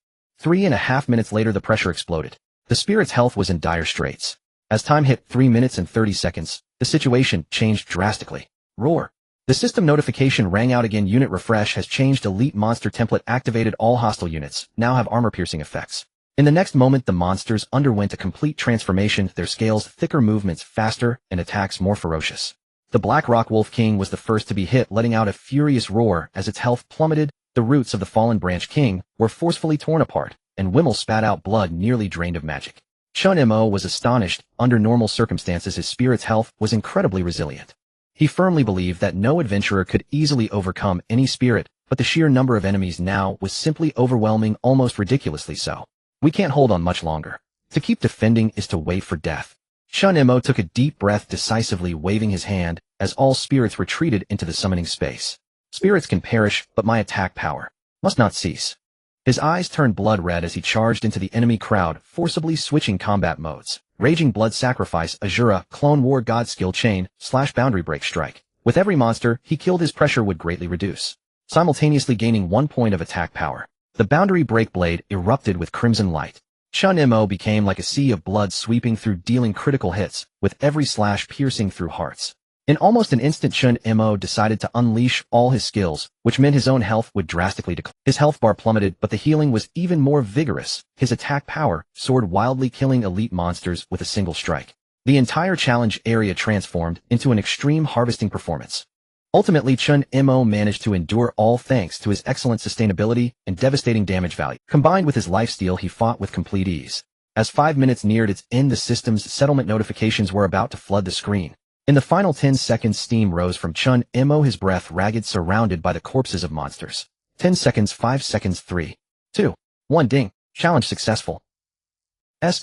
3.5 minutes later, the pressure exploded. The spirit's health was in dire straits. As time hit 3 minutes and 30 seconds, the situation changed drastically. Roar! The system notification rang out again. Unit refresh has changed. Elite monster template activated. All hostile units now have armor-piercing effects. In the next moment, the monsters underwent a complete transformation, their scales thicker, movements faster, and attacks more ferocious. The Blackrock Wolf King was the first to be hit, letting out a furious roar as its health plummeted. The roots of the Fallen Branch King were forcefully torn apart, and Wimmel spat out blood, nearly drained of magic. Chen Mo was astonished. Under normal circumstances, his spirit's health was incredibly resilient. He firmly believed that no adventurer could easily overcome any spirit, but the sheer number of enemies now was simply overwhelming, almost ridiculously so. We can't hold on much longer. To keep defending is to wait for death. Chen Mo took a deep breath, decisively waving his hand as all spirits retreated into the summoning space. Spirits can perish, but my attack power must not cease. His eyes turned blood red as he charged into the enemy crowd, forcibly switching combat modes. Raging Blood Sacrifice, Azura, Clone War God Skill Chain, / Boundary Break Strike. With every monster he killed, his pressure would greatly reduce, simultaneously gaining 1 point of attack power. The Boundary Break Blade erupted with crimson light. Chen Mo became like a sea of blood, sweeping through, dealing critical hits, with every slash piercing through hearts. In almost an instant, Chen Mo decided to unleash all his skills, which meant his own health would drastically decline. His health bar plummeted, but the healing was even more vigorous. His attack power soared wildly, killing elite monsters with a single strike. The entire challenge area transformed into an extreme harvesting performance. Ultimately, Chen Mo managed to endure all thanks to his excellent sustainability and devastating damage value. Combined with his lifesteal, he fought with complete ease. As 5 minutes neared its end, the system's settlement notifications were about to flood the screen. In the final 10 seconds, steam rose from Chen Mo, his breath ragged, surrounded by the corpses of monsters. 10 seconds, 5 seconds, 3, 2, 1, ding. Challenge successful.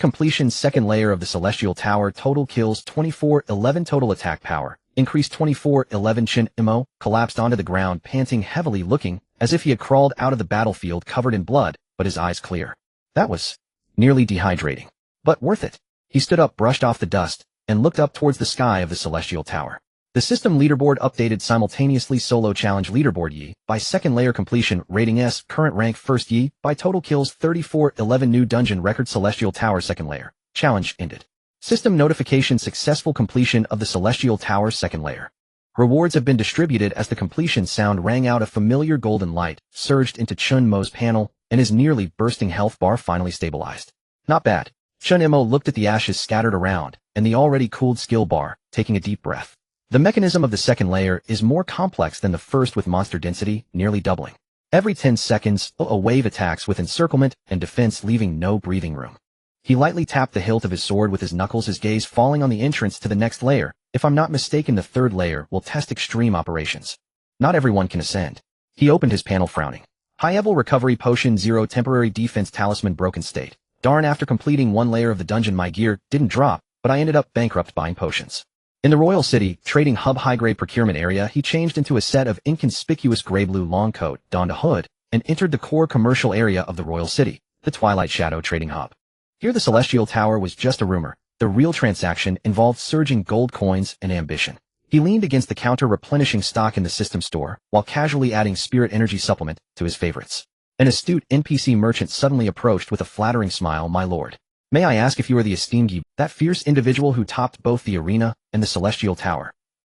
Completion. Second layer of the Celestial Tower. Total kills 2411. Total attack power increased 2411. Chen Mo collapsed onto the ground, panting heavily, looking as if he had crawled out of the battlefield covered in blood, but his eyes clear. That was nearly dehydrating, but worth it. He stood up, brushed off the dust, and looked up towards the sky of the Celestial Tower. The system leaderboard updated simultaneously. Solo challenge leaderboard Yi by second layer completion, rating S, current rank first Yi by total kills 3411. New dungeon record, Celestial Tower second layer. Challenge ended. System notification, successful completion of the Celestial Tower second layer. Rewards have been distributed. As the completion sound rang out, a familiar golden light surged into Chen Mo's panel, and his nearly bursting health bar finally stabilized. Not bad. Chen Mo looked at the ashes scattered around, and the already cooled skill bar, taking a deep breath. The mechanism of the second layer is more complex than the first, with monster density nearly doubling. Every 10 seconds, a wave attacks with encirclement and defense, leaving no breathing room. He lightly tapped the hilt of his sword with his knuckles, his gaze falling on the entrance to the next layer. If I'm not mistaken, the third layer will test extreme operations. Not everyone can ascend. He opened his panel frowning. High-level recovery potion 0 temporary defense talisman broken state. Darn, after completing one layer of the dungeon my gear didn't drop, but I ended up bankrupt buying potions. In the Royal City, trading hub high-grade procurement area, he changed into a set of inconspicuous gray-blue long coat, donned a hood, and entered the core commercial area of the Royal City, the Twilight Shadow trading hub. Here the Celestial Tower was just a rumor. The real transaction involved surging gold coins and ambition. He leaned against the counter replenishing stock in the system store, while casually adding spirit energy supplement to his favorites. An astute NPC merchant suddenly approached with a flattering smile. "My lord, may I ask if you are the esteemed that fierce individual who topped both the arena and the Celestial Tower?"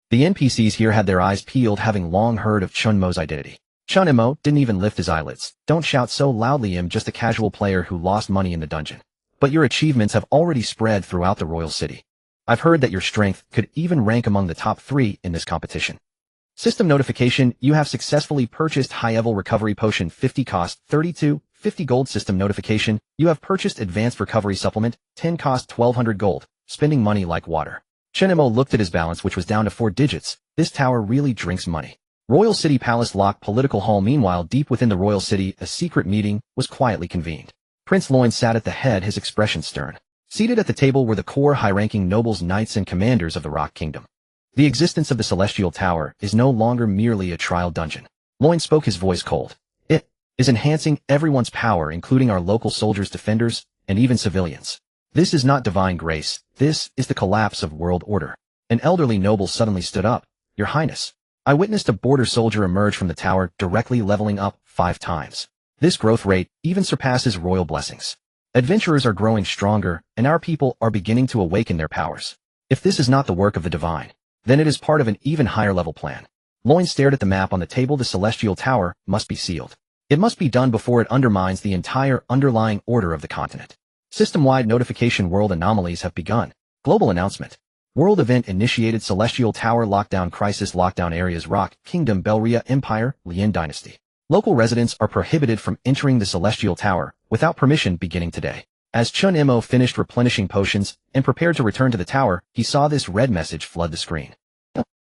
The NPCs here had their eyes peeled, having long heard of Chen Mo's identity. Chen Mo didn't even lift his eyelids. "Don't shout so loudly, I'm just a casual player who lost money in the dungeon. But your achievements have already spread throughout the Royal City. I've heard that your strength could even rank among the top 3 in this competition. System notification, you have successfully purchased high-level recovery potion 50 cost 32, 50 gold. System notification, you have purchased advanced recovery supplement 10 cost 1200 gold, spending money like water." Chen Mo looked at his balance, which was down to 4 digits. This tower really drinks money. Royal City Palace Lock Political Hall. Meanwhile, deep within the Royal City, a secret meeting was quietly convened. Prince Loin sat at the head, his expression stern. Seated at the table were the core high-ranking nobles, knights, and commanders of the Rock Kingdom. The existence of the Celestial Tower is no longer merely a trial dungeon. Loin spoke, his voice cold. It is enhancing everyone's power, including our local soldiers, defenders, and even civilians. This is not divine grace. This is the collapse of world order. An elderly noble suddenly stood up. "Your Highness, I witnessed a border soldier emerge from the tower, directly leveling up 5 times. This growth rate even surpasses royal blessings. Adventurers are growing stronger, and our people are beginning to awaken their powers. If this is not the work of the divine, then it is part of an even higher level plan." Loin stared at the map on the table. The Celestial Tower must be sealed. It must be done before it undermines the entire underlying order of the continent. System-wide notification: world anomalies have begun. Global announcement. World event initiated. Celestial Tower lockdown crisis. Lockdown areas: Rock Kingdom, Belria Empire, Lian Dynasty. Local residents are prohibited from entering the Celestial Tower without permission beginning today. As Chen Mo finished replenishing potions and prepared to return to the tower, he saw this red message flood the screen.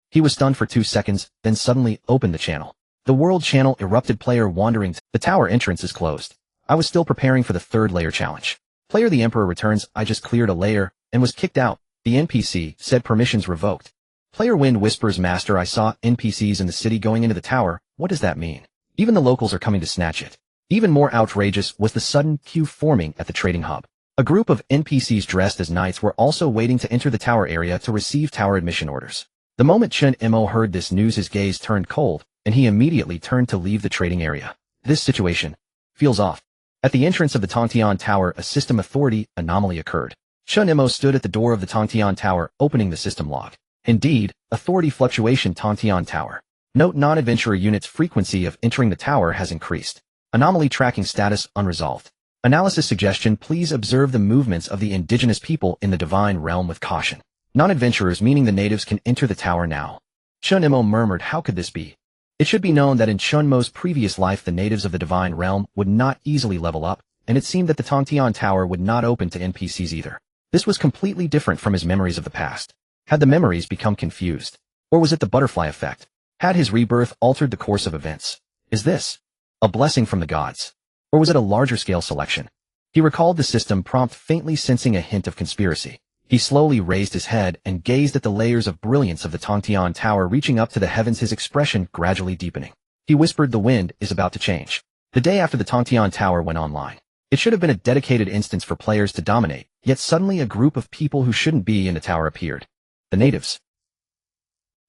He was stunned for 2 seconds, then suddenly opened the channel. The world channel erupted. Player wandering. The tower entrance is closed. I was still preparing for the 3rd layer challenge. Player: the Emperor returns. I just cleared a layer and was kicked out. The NPC said permissions revoked. Player: Wind whispers. Master, I saw NPCs in the city going into the tower. What does that mean? Even the locals are coming to snatch it. Even more outrageous was the sudden queue forming at the trading hub. A group of NPCs dressed as knights were also waiting to enter the tower area to receive tower admission orders. The moment Chen Mo heard this news, his gaze turned cold, and he immediately turned to leave the trading area. This situation feels off. At the entrance of the Tongtian Tower, a system authority anomaly occurred. Chen Mo stood at the door of the Tongtian Tower, opening the system log. Indeed, authority fluctuation. Tongtian Tower. Note: non-adventurer units frequency of entering the tower has increased. Anomaly tracking status unresolved. Analysis suggestion: please observe the movements of the indigenous people in the divine realm with caution. Non-adventurers, meaning the natives, can enter the tower now. Chen Mo murmured, how could this be? It should be known that in Chen Mo's previous life the natives of the divine realm would not easily level up, and it seemed that the Tongtian Tower would not open to NPCs either. This was completely different from his memories of the past. Had the memories become confused? Or was it the butterfly effect? Had his rebirth altered the course of events? Is this a blessing from the gods? Or was it a larger-scale selection? He recalled the system prompt, faintly sensing a hint of conspiracy. He slowly raised his head and gazed at the layers of brilliance of the Tongtian Tower reaching up to the heavens, his expression gradually deepening. He whispered, the wind is about to change. The day after the Tongtian Tower went online, it should have been a dedicated instance for players to dominate, yet suddenly a group of people who shouldn't be in the tower appeared. The natives.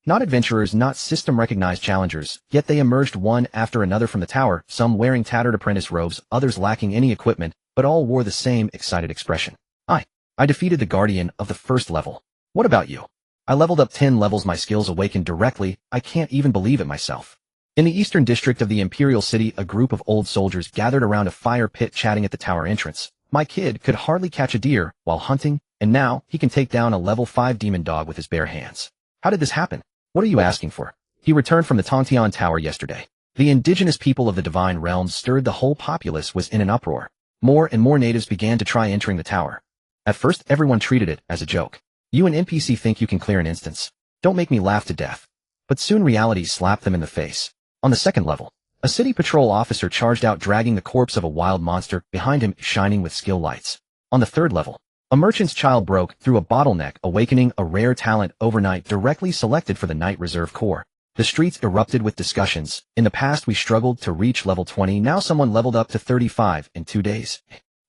Not adventurers, not system-recognized challengers, yet they emerged one after another from the tower, some wearing tattered apprentice robes, others lacking any equipment, but all wore the same excited expression. I defeated the guardian of the first level. What about you? I leveled up 10 levels, my skills awakened directly, I can't even believe it myself. In the eastern district of the Imperial City, a group of old soldiers gathered around a fire pit chatting at the tower entrance. My kid could hardly catch a deer while hunting, and now he can take down a level 5 demon dog with his bare hands. How did this happen? What are you asking for? He returned from the Tongtian Tower yesterday. The indigenous people of the divine realms stirred, the whole populace was in an uproar. More and more natives began to try entering the tower. At first, everyone treated it as a joke. You an NPC think you can clear an instance? Don't make me laugh to death. But soon reality slapped them in the face. On the second level, a city patrol officer charged out dragging the corpse of a wild monster behind him shining with skill lights. On the third level, a merchant's child broke through a bottleneck awakening a rare talent overnight directly selected for the Night Reserve Corps. The streets erupted with discussions. In the past we struggled to reach level 20, now someone leveled up to 35 in 2 days.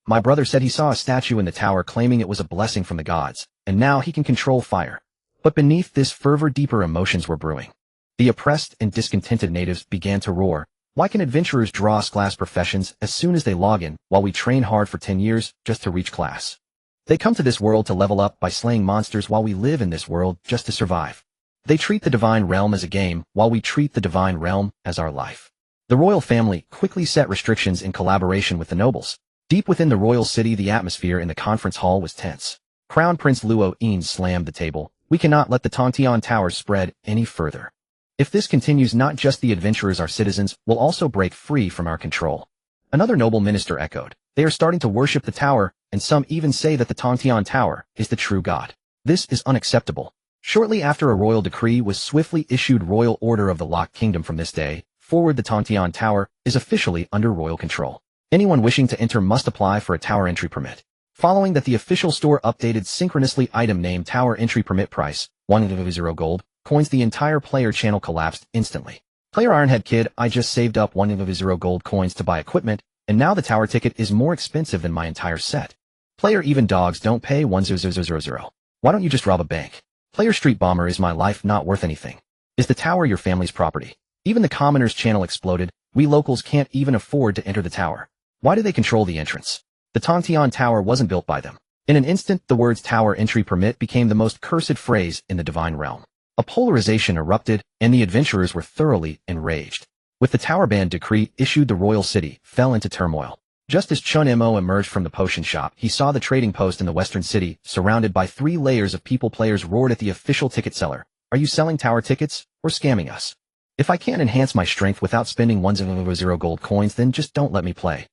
My brother said he saw a statue in the tower claiming it was a blessing from the gods, and now he can control fire. But beneath this fervor deeper emotions were brewing. The oppressed and discontented natives began to roar. Why can adventurers draw class professions as soon as they log in, while we train hard for 10 years just to reach class? They come to this world to level up by slaying monsters while we live in this world just to survive. They treat the divine realm as a game, while we treat the divine realm as our life. The royal family quickly set restrictions in collaboration with the nobles. Deep within the royal city, the atmosphere in the conference hall was tense. Crown Prince Luo Yin slammed the table. We cannot let the Tongtian Tower spread any further. If this continues, not just the adventurers, our citizens, will also break free from our control. Another noble minister echoed. They are starting to worship the tower, and some even say that the Tongtian Tower is the true god. This is unacceptable. Shortly after, a royal decree was swiftly issued. Royal order of the Locked Kingdom. From this day forward, the Tongtian Tower is officially under royal control. Anyone wishing to enter must apply for a tower entry permit. Following that, the official store updated synchronously. Item name: tower entry permit price 100 gold coins. The entire player channel collapsed instantly. Player Ironhead Kid: I just saved up 100 gold coins to buy equipment, and now the tower ticket is more expensive than my entire set. Player Even Dogs don't pay 10000. Why don't you just rob a bank? Player Street Bomber: is my life not worth anything? Is the tower your family's property? Even the commoners channel exploded. We locals can't even afford to enter the tower. Why do they control the entrance? The Tongtian Tower wasn't built by them. In an instant, the words tower entry permit became the most cursed phrase in the divine realm. A polarization erupted, and the adventurers were thoroughly enraged. With the tower ban decree issued, the royal city fell into turmoil. Just as Chen Mo emerged from the potion shop, he saw the trading post in the western city, surrounded by 3 layers of people. Players roared at the official ticket seller. Are you selling tower tickets, or scamming us? If I can't enhance my strength without spending 100 gold coins, then just don't let me play.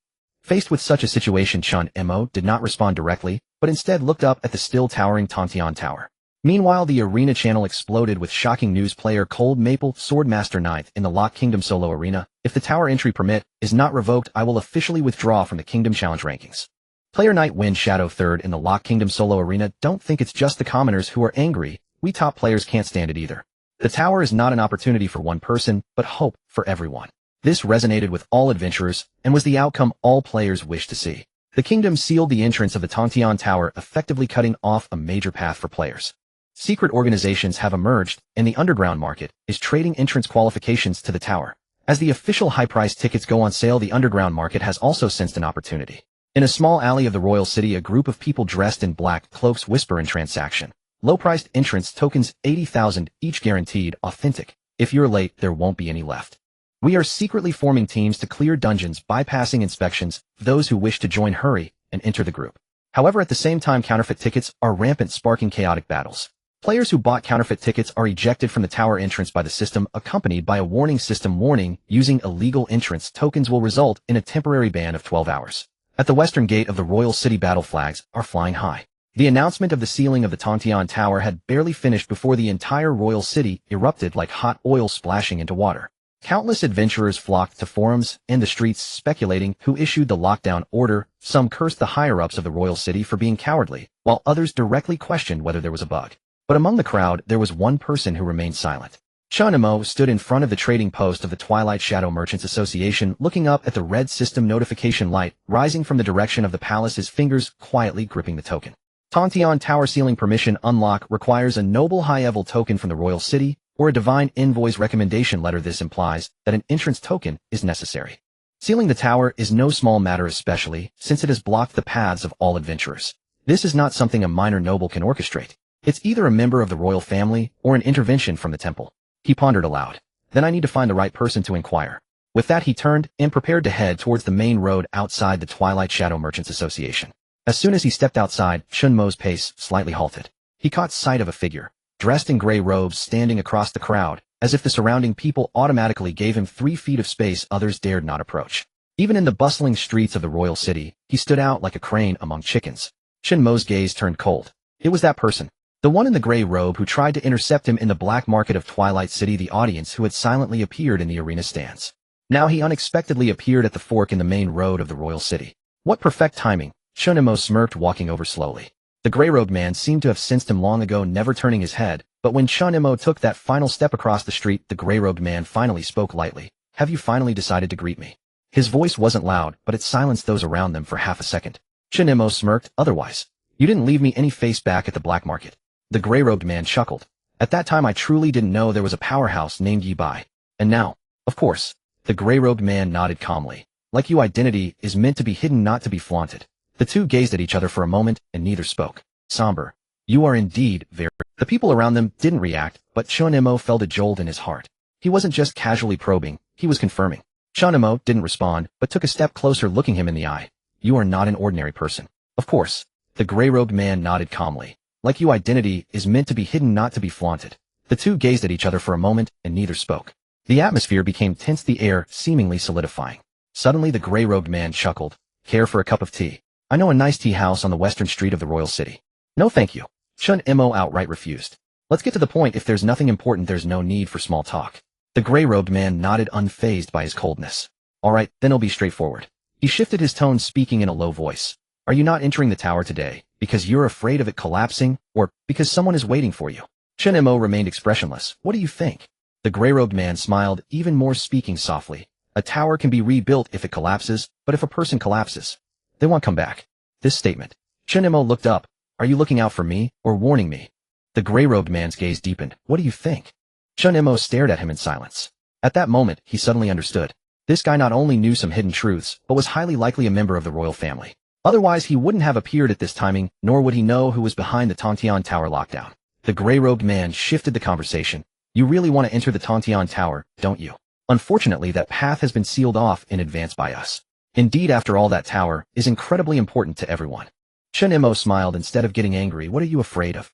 Faced with such a situation, Chen Mo did not respond directly, but instead looked up at the still towering Tongtian Tower. Meanwhile, the arena channel exploded with shocking news. Player Cold Maple Swordmaster 9th in the Locked Kingdom solo arena. If the tower entry permit is not revoked, I will officially withdraw from the Kingdom Challenge rankings. Player Night Wind Shadow 3rd in the Locked Kingdom solo arena. Don't think it's just the commoners who are angry. We top players can't stand it either. The tower is not an opportunity for one person, but hope for everyone. This resonated with all adventurers, and was the outcome all players wished to see. The kingdom sealed the entrance of the Tongtian Tower, effectively cutting off a major path for players. Secret organizations have emerged, and the underground market is trading entrance qualifications to the tower. As the official high-priced tickets go on sale, the underground market has also sensed an opportunity. In a small alley of the royal city, a group of people dressed in black cloaks whisper in transaction. Low-priced entrance tokens, 80,000, each guaranteed authentic. If you're late, there won't be any left. We are secretly forming teams to clear dungeons, bypassing inspections. Those who wish to join hurry and enter the group. However, at the same time, counterfeit tickets are rampant, sparking chaotic battles. Players who bought counterfeit tickets are ejected from the tower entrance by the system, accompanied by a warning system warning: using illegal entrance tokens will result in a temporary ban of 12 hours. At the western gate of the royal city, battle flags are flying high. The announcement of the sealing of the Tongtian Tower had barely finished before the entire royal city erupted like hot oil splashing into water. Countless adventurers flocked to forums and the streets speculating who issued the lockdown order. Some cursed the higher-ups of the royal city for being cowardly, while others directly questioned whether there was a bug. But among the crowd, there was one person who remained silent. Chen Mo stood in front of the trading post of the Twilight Shadow Merchants Association, looking up at the red system notification light rising from the direction of the palace, his fingers quietly gripping the token. Tongtian Tower sealing permission unlock requires a noble high-level token from the royal city, or a divine envoy's recommendation letter. This implies that an entrance token is necessary. Sealing the tower is no small matter, especially since it has blocked the paths of all adventurers. This is not something a minor noble can orchestrate. It's either a member of the royal family or an intervention from the temple. He pondered aloud. Then I need to find the right person to inquire. With that, he turned and prepared to head towards the main road outside the Twilight Shadow Merchants Association. As soon as he stepped outside, Chen Mo's pace slightly halted. He caught sight of a figure, dressed in gray robes, standing across the crowd, as if the surrounding people automatically gave him 3 feet of space others dared not approach. Even in the bustling streets of the royal city, he stood out like a crane among chickens. Chen Mo's gaze turned cold. It was that person. The one in the gray robe who tried to intercept him in the black market of Twilight City, the audience who had silently appeared in the arena stands. Now he unexpectedly appeared at the fork in the main road of the royal city. What perfect timing, Chen Mo smirked, walking over slowly. The gray-robed man seemed to have sensed him long ago, never turning his head, but when Chen Mo took that final step across the street, the gray-robed man finally spoke lightly. Have you finally decided to greet me? His voice wasn't loud, but it silenced those around them for half a second. Chen Mo smirked. Otherwise, you didn't leave me any face back at the black market. The gray-robed man chuckled. At that time I truly didn't know there was a powerhouse named Yi Bai. And now, of course. The gray-robed man nodded calmly. Like you, identity is meant to be hidden, not to be flaunted. The two gazed at each other for a moment, and neither spoke. Somber. You are indeed very... The people around them didn't react, but Chen Mo felt a jolt in his heart. He wasn't just casually probing, he was confirming. Chen Mo didn't respond, but took a step closer, looking him in the eye. You are not an ordinary person. Of course. The gray-robed man nodded calmly. Like you, identity is meant to be hidden, not to be flaunted. The two gazed at each other for a moment, and neither spoke. The atmosphere became tense, the air seemingly solidifying. Suddenly the gray-robed man chuckled. Care for a cup of tea? I know a nice tea house on the western street of the royal city. No thank you. Chen Mo outright refused. Let's get to the point. If there's nothing important, there's no need for small talk. The gray-robed man nodded, unfazed by his coldness. All right, then I'll be straightforward. He shifted his tone, speaking in a low voice. Are you not entering the tower today because you're afraid of it collapsing, or because someone is waiting for you? Chen Mo remained expressionless. What do you think? The gray-robed man smiled, even more, speaking softly. A tower can be rebuilt if it collapses, but if a person collapses, they won't come back. This statement. Chen Mo looked up. Are you looking out for me, or warning me? The gray-robed man's gaze deepened. What do you think? Chen Mo stared at him in silence. At that moment, he suddenly understood. This guy not only knew some hidden truths, but was highly likely a member of the royal family. Otherwise, he wouldn't have appeared at this timing, nor would he know who was behind the Tontian Tower lockdown. The gray-robed man shifted the conversation. You really want to enter the Tontian Tower, don't you? Unfortunately, that path has been sealed off in advance by us. Indeed, after all, that tower is incredibly important to everyone. Chen Mo smiled instead of getting angry. What are you afraid of?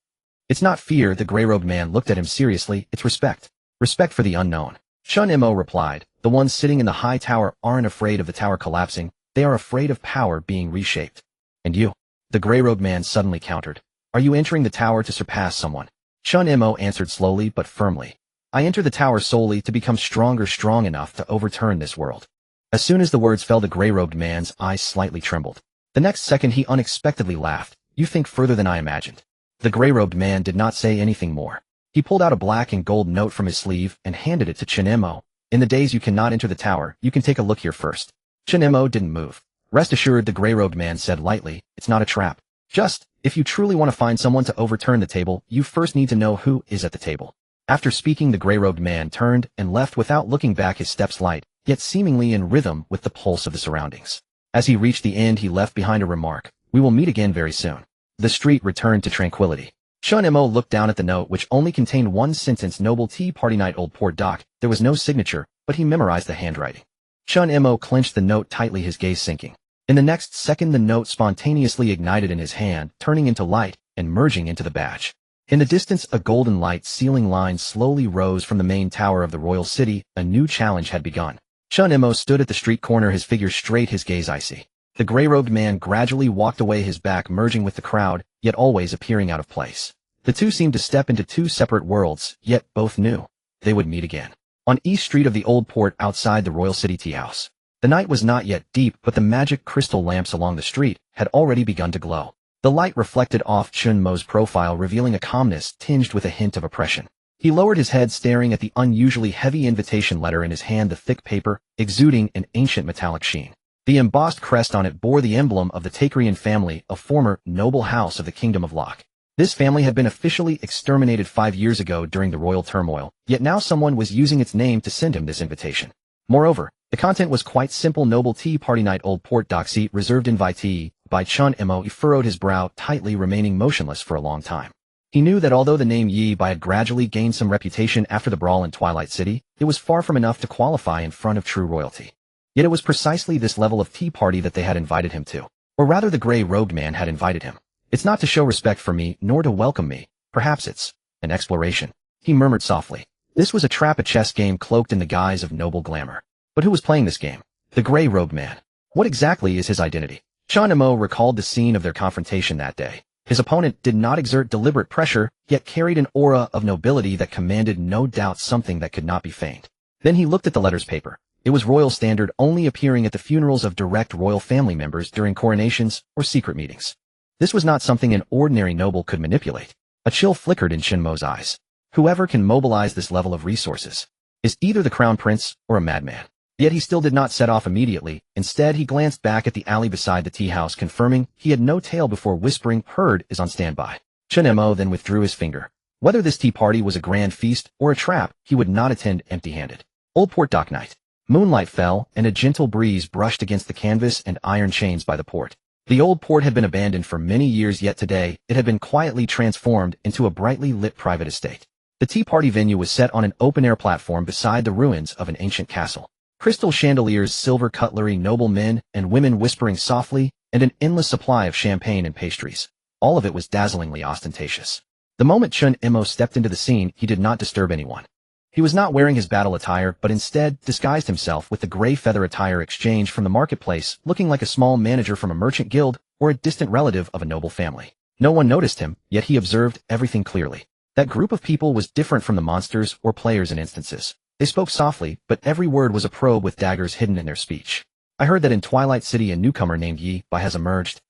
It's not fear. The gray-robed man looked at him seriously. It's respect. Respect for the unknown. Chen Mo replied. The ones sitting in the high tower aren't afraid of the tower collapsing. They are afraid of power being reshaped. And you? The gray-robed man suddenly countered. Are you entering the tower to surpass someone? Chen Mo answered slowly but firmly. I enter the tower solely to become stronger, strong enough to overturn this world. As soon as the words fell, the gray-robed man's eyes slightly trembled. The next second he unexpectedly laughed. You think further than I imagined. The gray-robed man did not say anything more. He pulled out a black and gold note from his sleeve and handed it to Chen Mo. In the days you cannot enter the tower, you can take a look here first. Chen Mo didn't move. Rest assured, the gray-robed man said lightly, it's not a trap. Just, if you truly want to find someone to overturn the table, you first need to know who is at the table. After speaking, the gray-robed man turned and left without looking back, his steps light, yet seemingly in rhythm with the pulse of the surroundings. As he reached the end, he left behind a remark. We will meet again very soon. The street returned to tranquility. Chen Mo looked down at the note, which only contained one sentence: Noble Tea Party Night, Old Port Dock. There was no signature, but he memorized the handwriting. Chen Mo clenched the note tightly, his gaze sinking. In the next second, the note spontaneously ignited in his hand, turning into light and merging into the badge. In the distance, a golden light ceiling line slowly rose from the main tower of the royal city. A new challenge had begun. Chen Mo stood at the street corner, his figure straight, his gaze icy. The gray-robed man gradually walked away, his back merging with the crowd, yet always appearing out of place. The two seemed to step into two separate worlds, yet both knew they would meet again. On East Street of the Old Port, outside the Royal City Tea House. The night was not yet deep, but the magic crystal lamps along the street had already begun to glow. The light reflected off Chen Mo's profile, revealing a calmness tinged with a hint of oppression. He lowered his head, staring at the unusually heavy invitation letter in his hand, the thick paper, exuding an ancient metallic sheen. The embossed crest on it bore the emblem of the Takrian family, a former noble house of the Kingdom of Locke. This family had been officially exterminated 5 years ago during the royal turmoil, yet now someone was using its name to send him this invitation. Moreover, the content was quite simple: Noble Tea Party Night, Old Port Dock, seat reserved, invitee, by Chen Mo. He furrowed his brow tightly, remaining motionless for a long time. He knew that although the name Yi Bai had gradually gained some reputation after the brawl in Twilight City, it was far from enough to qualify in front of true royalty. Yet it was precisely this level of tea party that they had invited him to. Or rather, the gray-robed man had invited him. It's not to show respect for me, nor to welcome me. Perhaps it's an exploration. He murmured softly. This was a trap, a chess game cloaked in the guise of noble glamour. But who was playing this game? The gray-robed man. What exactly is his identity? Chen Mo recalled the scene of their confrontation that day. His opponent did not exert deliberate pressure, yet carried an aura of nobility that commanded no doubt something that could not be feigned. Then he looked at the letter's paper. It was royal standard, only appearing at the funerals of direct royal family members during coronations or secret meetings. This was not something an ordinary noble could manipulate. A chill flickered in Chen Mo's eyes. Whoever can mobilize this level of resources is either the crown prince or a madman. Yet he still did not set off immediately. Instead, he glanced back at the alley beside the tea house, confirming he had no tail before whispering, "Herd is on standby." Chen Mo then withdrew his finger. Whether this tea party was a grand feast or a trap, he would not attend empty-handed. Old Port Dock night. Moonlight fell, and a gentle breeze brushed against the canvas and iron chains by the port. The old port had been abandoned for many years, yet today it had been quietly transformed into a brightly lit private estate. The tea party venue was set on an open-air platform beside the ruins of an ancient castle. Crystal chandeliers, silver cutlery, noble men and women whispering softly, and an endless supply of champagne and pastries. All of it was dazzlingly ostentatious. The moment Chen Mo stepped into the scene, he did not disturb anyone. He was not wearing his battle attire, but instead disguised himself with the gray feather attire exchanged from the marketplace, looking like a small manager from a merchant guild or a distant relative of a noble family. No one noticed him, yet he observed everything clearly. That group of people was different from the monsters or players in instances. They spoke softly, but every word was a probe with daggers hidden in their speech. "I heard that in Twilight City a newcomer named Yi Bai has emerged.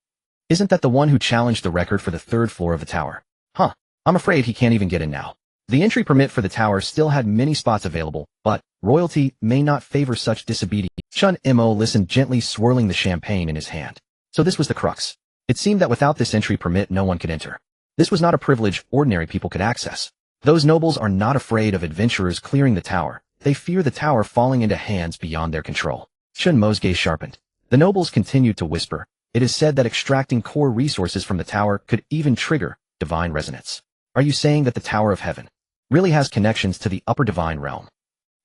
Isn't that the one who challenged the record for the third floor of the tower? Huh. I'm afraid he can't even get in now." The entry permit for the tower still had many spots available, but royalty may not favor such disobedience. Chen Mo listened, gently swirling the champagne in his hand. So this was the crux. It seemed that without this entry permit no one could enter. This was not a privilege ordinary people could access. Those nobles are not afraid of adventurers clearing the tower. They fear the tower falling into hands beyond their control. Chen Mo's gaze sharpened. The nobles continued to whisper. It is said that extracting core resources from the tower could even trigger divine resonance. Are you saying that the Tower of Heaven really has connections to the upper divine realm?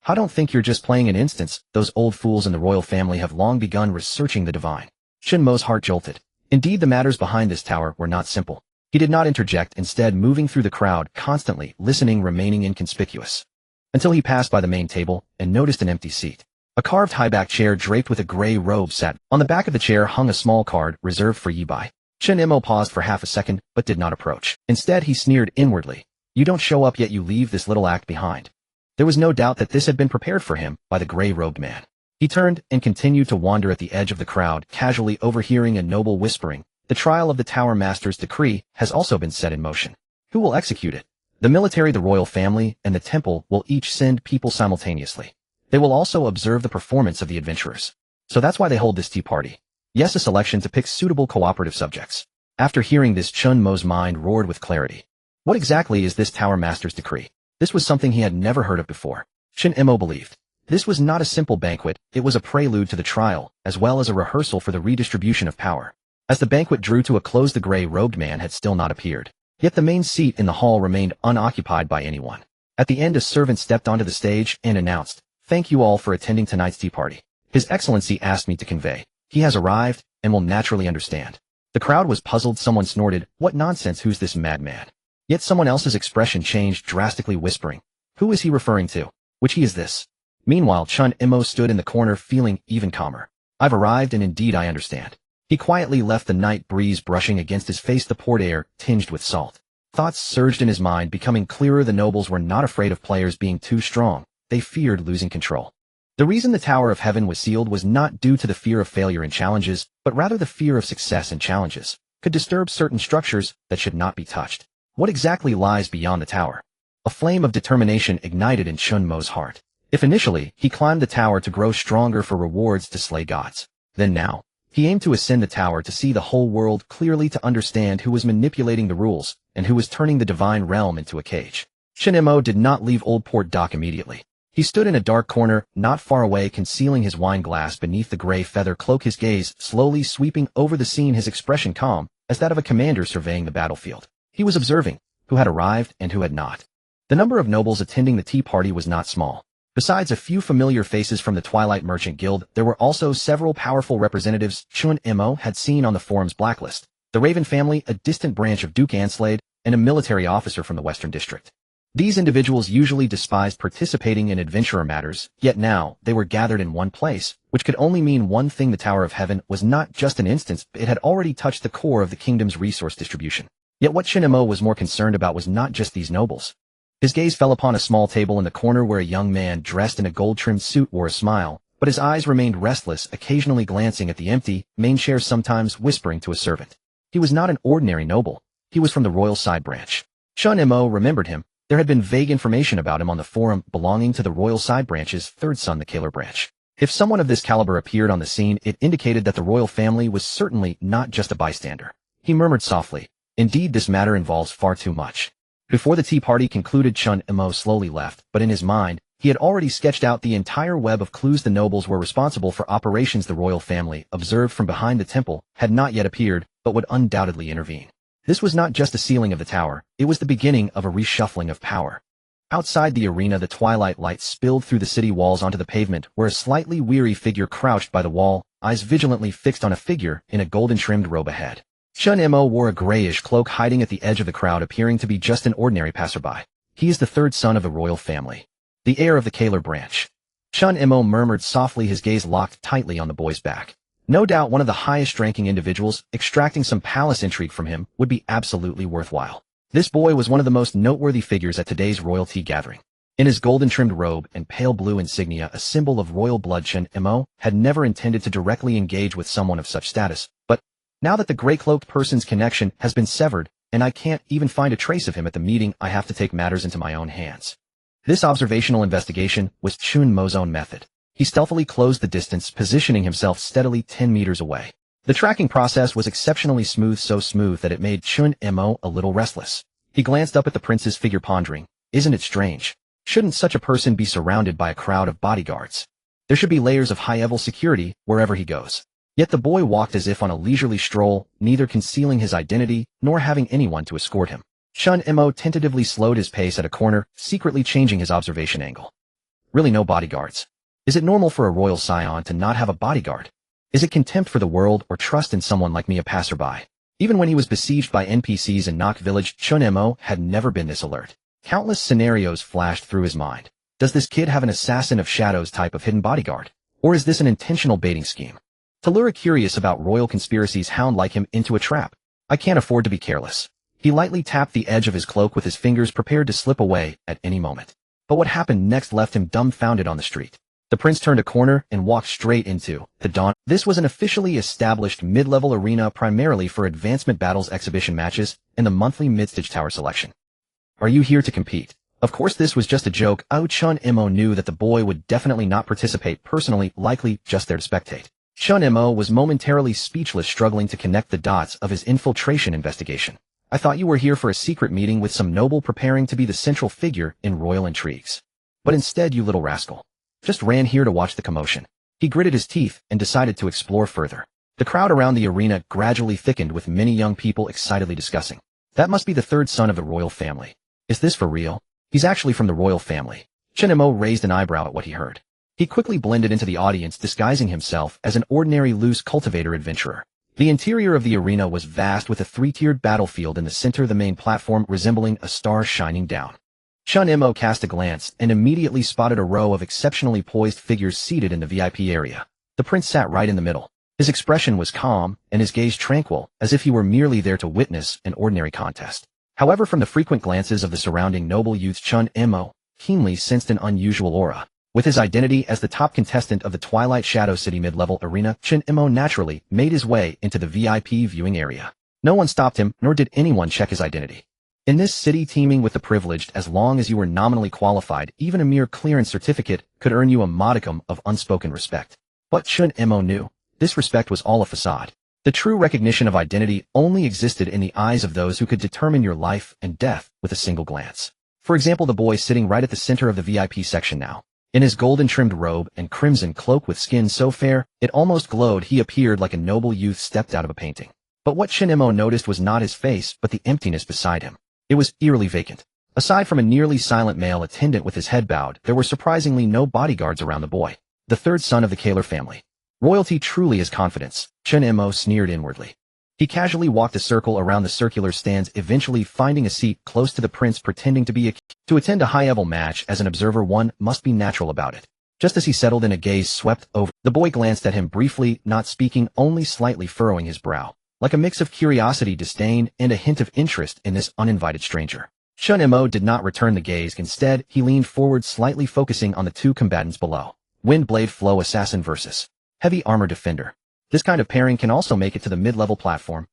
I don't think you're just playing an instance. Those old fools in the royal family have long begun researching the divine. Chen Mo's heart jolted. Indeed, the matters behind this tower were not simple. He did not interject, instead moving through the crowd, constantly listening, remaining inconspicuous. Until he passed by the main table and noticed an empty seat. A carved high-back chair draped with a gray robe sat. On the back of the chair hung a small card reserved for Yi Bai. Chen Mo paused for half a second, but did not approach. Instead, he sneered inwardly. "You don't show up, yet you leave this little act behind." There was no doubt that this had been prepared for him by the gray-robed man. He turned and continued to wander at the edge of the crowd, casually overhearing a noble whispering. "The trial of the Tower Master's decree has also been set in motion. Who will execute it? The military, the royal family, and the temple will each send people simultaneously. They will also observe the performance of the adventurers. So that's why they hold this tea party. Yes, a selection to pick suitable cooperative subjects." After hearing this, Chen Mo's mind roared with clarity. What exactly is this Tower Master's decree? This was something he had never heard of before. Chen Mo believed this was not a simple banquet, it was a prelude to the trial, as well as a rehearsal for the redistribution of power. As the banquet drew to a close, the gray-robed man had still not appeared. Yet the main seat in the hall remained unoccupied by anyone. At the end, a servant stepped onto the stage and announced, "Thank you all for attending tonight's tea party. His Excellency asked me to convey. He has arrived, and will naturally understand." The crowd was puzzled. Someone snorted, "What nonsense, who's this madman?" Yet someone else's expression changed drastically, whispering, "Who is he referring to? Which he is this?" Meanwhile, Chen Mo stood in the corner, feeling even calmer. "I've arrived, and indeed I understand." He quietly left the night breeze brushing against his face, the port air tinged with salt. Thoughts surged in his mind, becoming clearer. The nobles were not afraid of players being too strong. They feared losing control. The reason the Tower of Heaven was sealed was not due to the fear of failure in challenges, but rather the fear of success in challenges could disturb certain structures that should not be touched. What exactly lies beyond the tower? A flame of determination ignited in Chen Mo's heart. If initially he climbed the tower to grow stronger for rewards to slay gods, then now he aimed to ascend the tower to see the whole world clearly, to understand who was manipulating the rules and who was turning the divine realm into a cage. Chen Mo did not leave Old Port Dock immediately. He stood in a dark corner, not far away, concealing his wine glass beneath the gray feather cloak, his gaze slowly sweeping over the scene, his expression calm as that of a commander surveying the battlefield. He was observing who had arrived and who had not. The number of nobles attending the tea party was not small. Besides a few familiar faces from the Twilight Merchant Guild, there were also several powerful representatives Chen Mo had seen on the forum's blacklist. The Raven family, a distant branch of Duke Anslade, and a military officer from the Western District. These individuals usually despised participating in adventurer matters, yet now, they were gathered in one place, which could only mean one thing: the Tower of Heaven was not just an instance, it had already touched the core of the kingdom's resource distribution. Yet what Chen Mo was more concerned about was not just these nobles. His gaze fell upon a small table in the corner where a young man dressed in a gold-trimmed suit wore a smile, but his eyes remained restless, occasionally glancing at the empty main chair, sometimes whispering to a servant. He was not an ordinary noble. He was from the royal side branch. Chen Mo remembered him. There had been vague information about him on the forum belonging to the royal side branch's third son, the Kaler branch. If someone of this caliber appeared on the scene, it indicated that the royal family was certainly not just a bystander. He murmured softly, "Indeed, this matter involves far too much." Before the tea party concluded, Chen Mo slowly left, but in his mind, he had already sketched out the entire web of clues. The nobles were responsible for operations the royal family, observed from behind the temple, had not yet appeared, but would undoubtedly intervene. This was not just a ceiling of the tower, it was the beginning of a reshuffling of power. Outside the arena, the twilight light spilled through the city walls onto the pavement, where a slightly weary figure crouched by the wall, eyes vigilantly fixed on a figure in a golden-trimmed robe ahead. Chen Mo wore a grayish cloak, hiding at the edge of the crowd, appearing to be just an ordinary passerby. He is the third son of the royal family, the heir of the Kaler branch. Chen Mo murmured softly, his gaze locked tightly on the boy's back. No doubt one of the highest-ranking individuals. Extracting some palace intrigue from him would be absolutely worthwhile. This boy was one of the most noteworthy figures at today's royalty gathering. In his golden-trimmed robe and pale blue insignia, a symbol of royal blood, Chen Mo had never intended to directly engage with someone of such status, but now that the gray-cloaked person's connection has been severed, and I can't even find a trace of him at the meeting, I have to take matters into my own hands. This observational investigation was Chen Mo's own method. He stealthily closed the distance, positioning himself steadily 10 meters away. The tracking process was exceptionally smooth, so smooth that it made Chen Mo a little restless. He glanced up at the prince's figure, pondering, "Isn't it strange? Shouldn't such a person be surrounded by a crowd of bodyguards? There should be layers of high-level security wherever he goes." Yet the boy walked as if on a leisurely stroll, neither concealing his identity nor having anyone to escort him. Chen Mo tentatively slowed his pace at a corner, secretly changing his observation angle. Really, no bodyguards? Is it normal for a royal scion to not have a bodyguard? Is it contempt for the world or trust in someone like me, a passerby? Even when he was besieged by NPCs in Nock Village, Chen Mo had never been this alert. Countless scenarios flashed through his mind. Does this kid have an assassin of shadows type of hidden bodyguard? Or is this an intentional baiting scheme to lure a curious about royal conspiracies hound like him into a trap? I can't afford to be careless. He lightly tapped the edge of his cloak with his fingers, prepared to slip away at any moment. But what happened next left him dumbfounded on the street. The prince turned a corner and walked straight into the dawn. This was an officially established mid-level arena primarily for advancement battles, exhibition matches, and the monthly mid-stage tower selection. Are you here to compete? Of course this was just a joke. Chen Mo knew that the boy would definitely not participate personally, likely just there to spectate. Chen Mo was momentarily speechless, struggling to connect the dots of his infiltration investigation. I thought you were here for a secret meeting with some noble preparing to be the central figure in royal intrigues. But instead, you little rascal just ran here to watch the commotion. He gritted his teeth and decided to explore further. The crowd around the arena gradually thickened, with many young people excitedly discussing. That must be the third son of the royal family. Is this for real? He's actually from the royal family. Chen Mo raised an eyebrow at what he heard. He quickly blended into the audience, disguising himself as an ordinary loose cultivator adventurer. The interior of the arena was vast, with a three-tiered battlefield in the center, the main platform resembling a star shining down. Chen Mo cast a glance and immediately spotted a row of exceptionally poised figures seated in the VIP area. The prince sat right in the middle. His expression was calm and his gaze tranquil, as if he were merely there to witness an ordinary contest. However, from the frequent glances of the surrounding noble youths, Chen Mo keenly sensed an unusual aura. With his identity as the top contestant of the Twilight Shadow City mid-level arena, Chen Mo naturally made his way into the VIP viewing area. No one stopped him, nor did anyone check his identity. In this city teeming with the privileged, as long as you were nominally qualified, even a mere clearance certificate could earn you a modicum of unspoken respect. But Chen Mo knew this respect was all a facade. The true recognition of identity only existed in the eyes of those who could determine your life and death with a single glance. For example, the boy sitting right at the center of the VIP section now. In his golden-trimmed robe and crimson cloak with skin so fair, it almost glowed, he appeared like a noble youth stepped out of a painting. But what Chen Mo noticed was not his face, but the emptiness beside him. It was eerily vacant. Aside from a nearly silent male attendant with his head bowed, there were surprisingly no bodyguards around the boy, the third son of the Kaler family. Royalty truly is confidence, Chen Mo sneered inwardly. He casually walked a circle around the circular stands, eventually finding a seat close to the prince, pretending to be to attend a high-level match. As an observer, one must be natural about it. Just as he settled in, a gaze swept over. The boy glanced at him briefly, not speaking, only slightly furrowing his brow, like a mix of curiosity, disdain, and a hint of interest in this uninvited stranger. Chen Mo did not return the gaze. Instead, he leaned forward slightly, focusing on the two combatants below. Wind Blade Flow Assassin versus Heavy Armor Defender. This kind of pairing can also make it to the mid-level platform.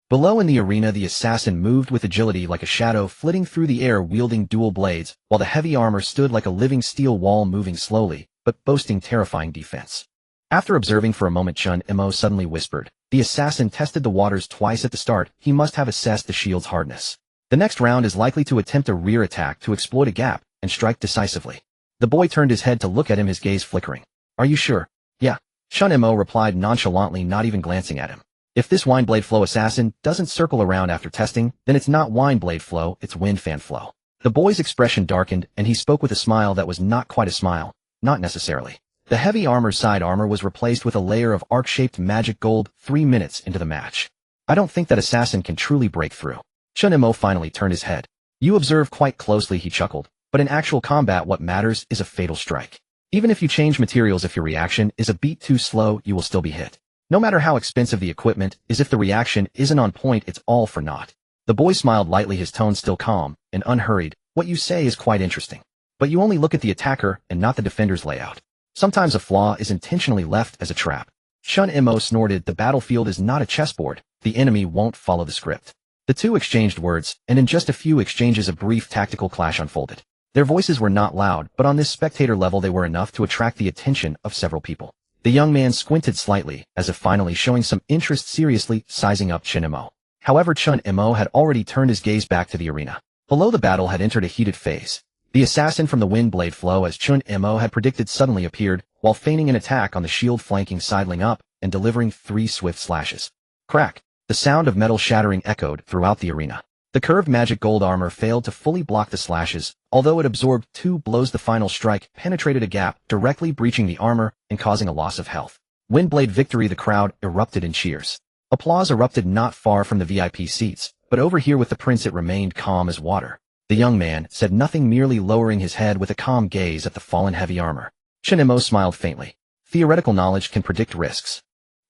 Below in the arena, the assassin moved with agility like a shadow, flitting through the air wielding dual blades, while the heavy armor stood like a living steel wall, moving slowly, but boasting terrifying defense. After observing for a moment, Chen Mo suddenly whispered, "The assassin tested the waters twice at the start. He must have assessed the shield's hardness. The next round is likely to attempt a rear attack to exploit a gap and strike decisively." The boy turned his head to look at him, his gaze flickering. "Are you sure?" "Yeah," Chen Mo replied nonchalantly, not even glancing at him. "If this Wind Blade Flow assassin doesn't circle around after testing, then it's not Wind Blade Flow, it's Wind Fan Flow." The boy's expression darkened, and he spoke with a smile that was not quite a smile. Not necessarily. The heavy armor's side armor was replaced with a layer of arc-shaped magic gold 3 minutes into the match. "I don't think that assassin can truly break through." Chen Mo finally turned his head. "You observe quite closely," he chuckled, "but in actual combat what matters is a fatal strike. Even if you change materials, if your reaction is a beat too slow, you will still be hit. No matter how expensive the equipment is, if the reaction isn't on point, it's all for naught." The boy smiled lightly, his tone still calm and unhurried. "What you say is quite interesting. But you only look at the attacker and not the defender's layout. Sometimes a flaw is intentionally left as a trap." Chen Mo snorted. "The battlefield is not a chessboard. The enemy won't follow the script." The two exchanged words, and in just a few exchanges a brief tactical clash unfolded. Their voices were not loud, but on this spectator level they were enough to attract the attention of several people. The young man squinted slightly, as if finally showing some interest, seriously sizing up Chen Mo. However, Chen Mo had already turned his gaze back to the arena. Below, the battle had entered a heated phase. The assassin from the Wind Blade Flow, as Chen Mo had predicted, suddenly appeared, while feigning an attack on the shield, flanking, sidling up, and delivering 3 swift slashes. Crack! The sound of metal shattering echoed throughout the arena. The curved magic gold armor failed to fully block the slashes, although it absorbed 2 blows. The final strike penetrated a gap, directly breaching the armor and causing a loss of health. Windblade victory! The crowd erupted in cheers. Applause erupted not far from the VIP seats, but over here with the prince it remained calm as water. The young man said nothing, merely lowering his head with a calm gaze at the fallen heavy armor. Chen Mo smiled faintly. Theoretical knowledge can predict risks.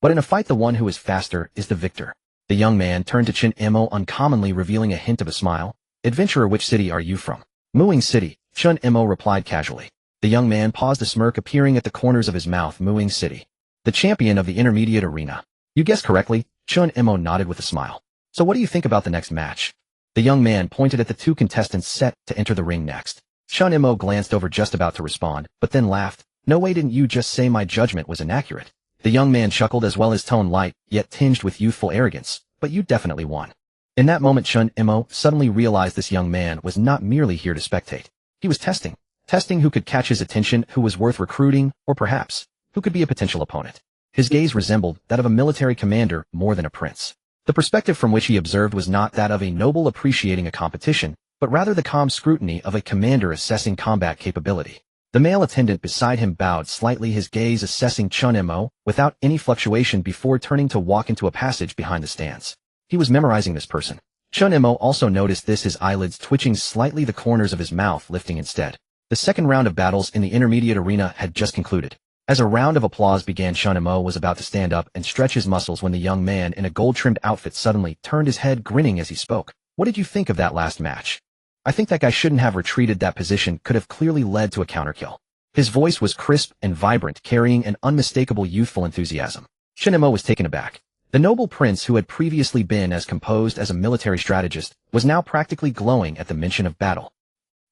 But in a fight, the one who is faster is the victor. The young man turned to Chen Mo uncommonly, revealing a hint of a smile. "Adventurer, which city are you from?" "Muing City," Chen Mo replied casually. The young man paused, a smirk appearing at the corners of his mouth. "Muing City. The champion of the intermediate arena." "You guessed correctly," Chen Mo nodded with a smile. "So what do you think about the next match?" The young man pointed at the 2 contestants set to enter the ring next. Chen Mo glanced over, just about to respond, but then laughed. "No way, didn't you just say my judgment was inaccurate?" The young man chuckled, as well, his tone light, yet tinged with youthful arrogance. "But you definitely won." In that moment, Chen Mo suddenly realized this young man was not merely here to spectate. He was testing who could catch his attention, who was worth recruiting, or perhaps, who could be a potential opponent. His gaze resembled that of a military commander more than a prince. The perspective from which he observed was not that of a noble appreciating a competition, but rather the calm scrutiny of a commander assessing combat capability. The male attendant beside him bowed slightly, his gaze assessing Chen Mo without any fluctuation before turning to walk into a passage behind the stands. He was memorizing this person. Chen Mo also noticed this, his eyelids twitching slightly, the corners of his mouth lifting instead. The second round of battles in the intermediate arena had just concluded. As a round of applause began, Chen Mo was about to stand up and stretch his muscles when the young man in a gold-trimmed outfit suddenly turned his head, grinning as he spoke. "What did you think of that last match?" "I think that guy shouldn't have retreated. That position could have clearly led to a counterkill." His voice was crisp and vibrant, carrying an unmistakable youthful enthusiasm. Chen Mo was taken aback. The noble prince, who had previously been as composed as a military strategist, was now practically glowing at the mention of battle.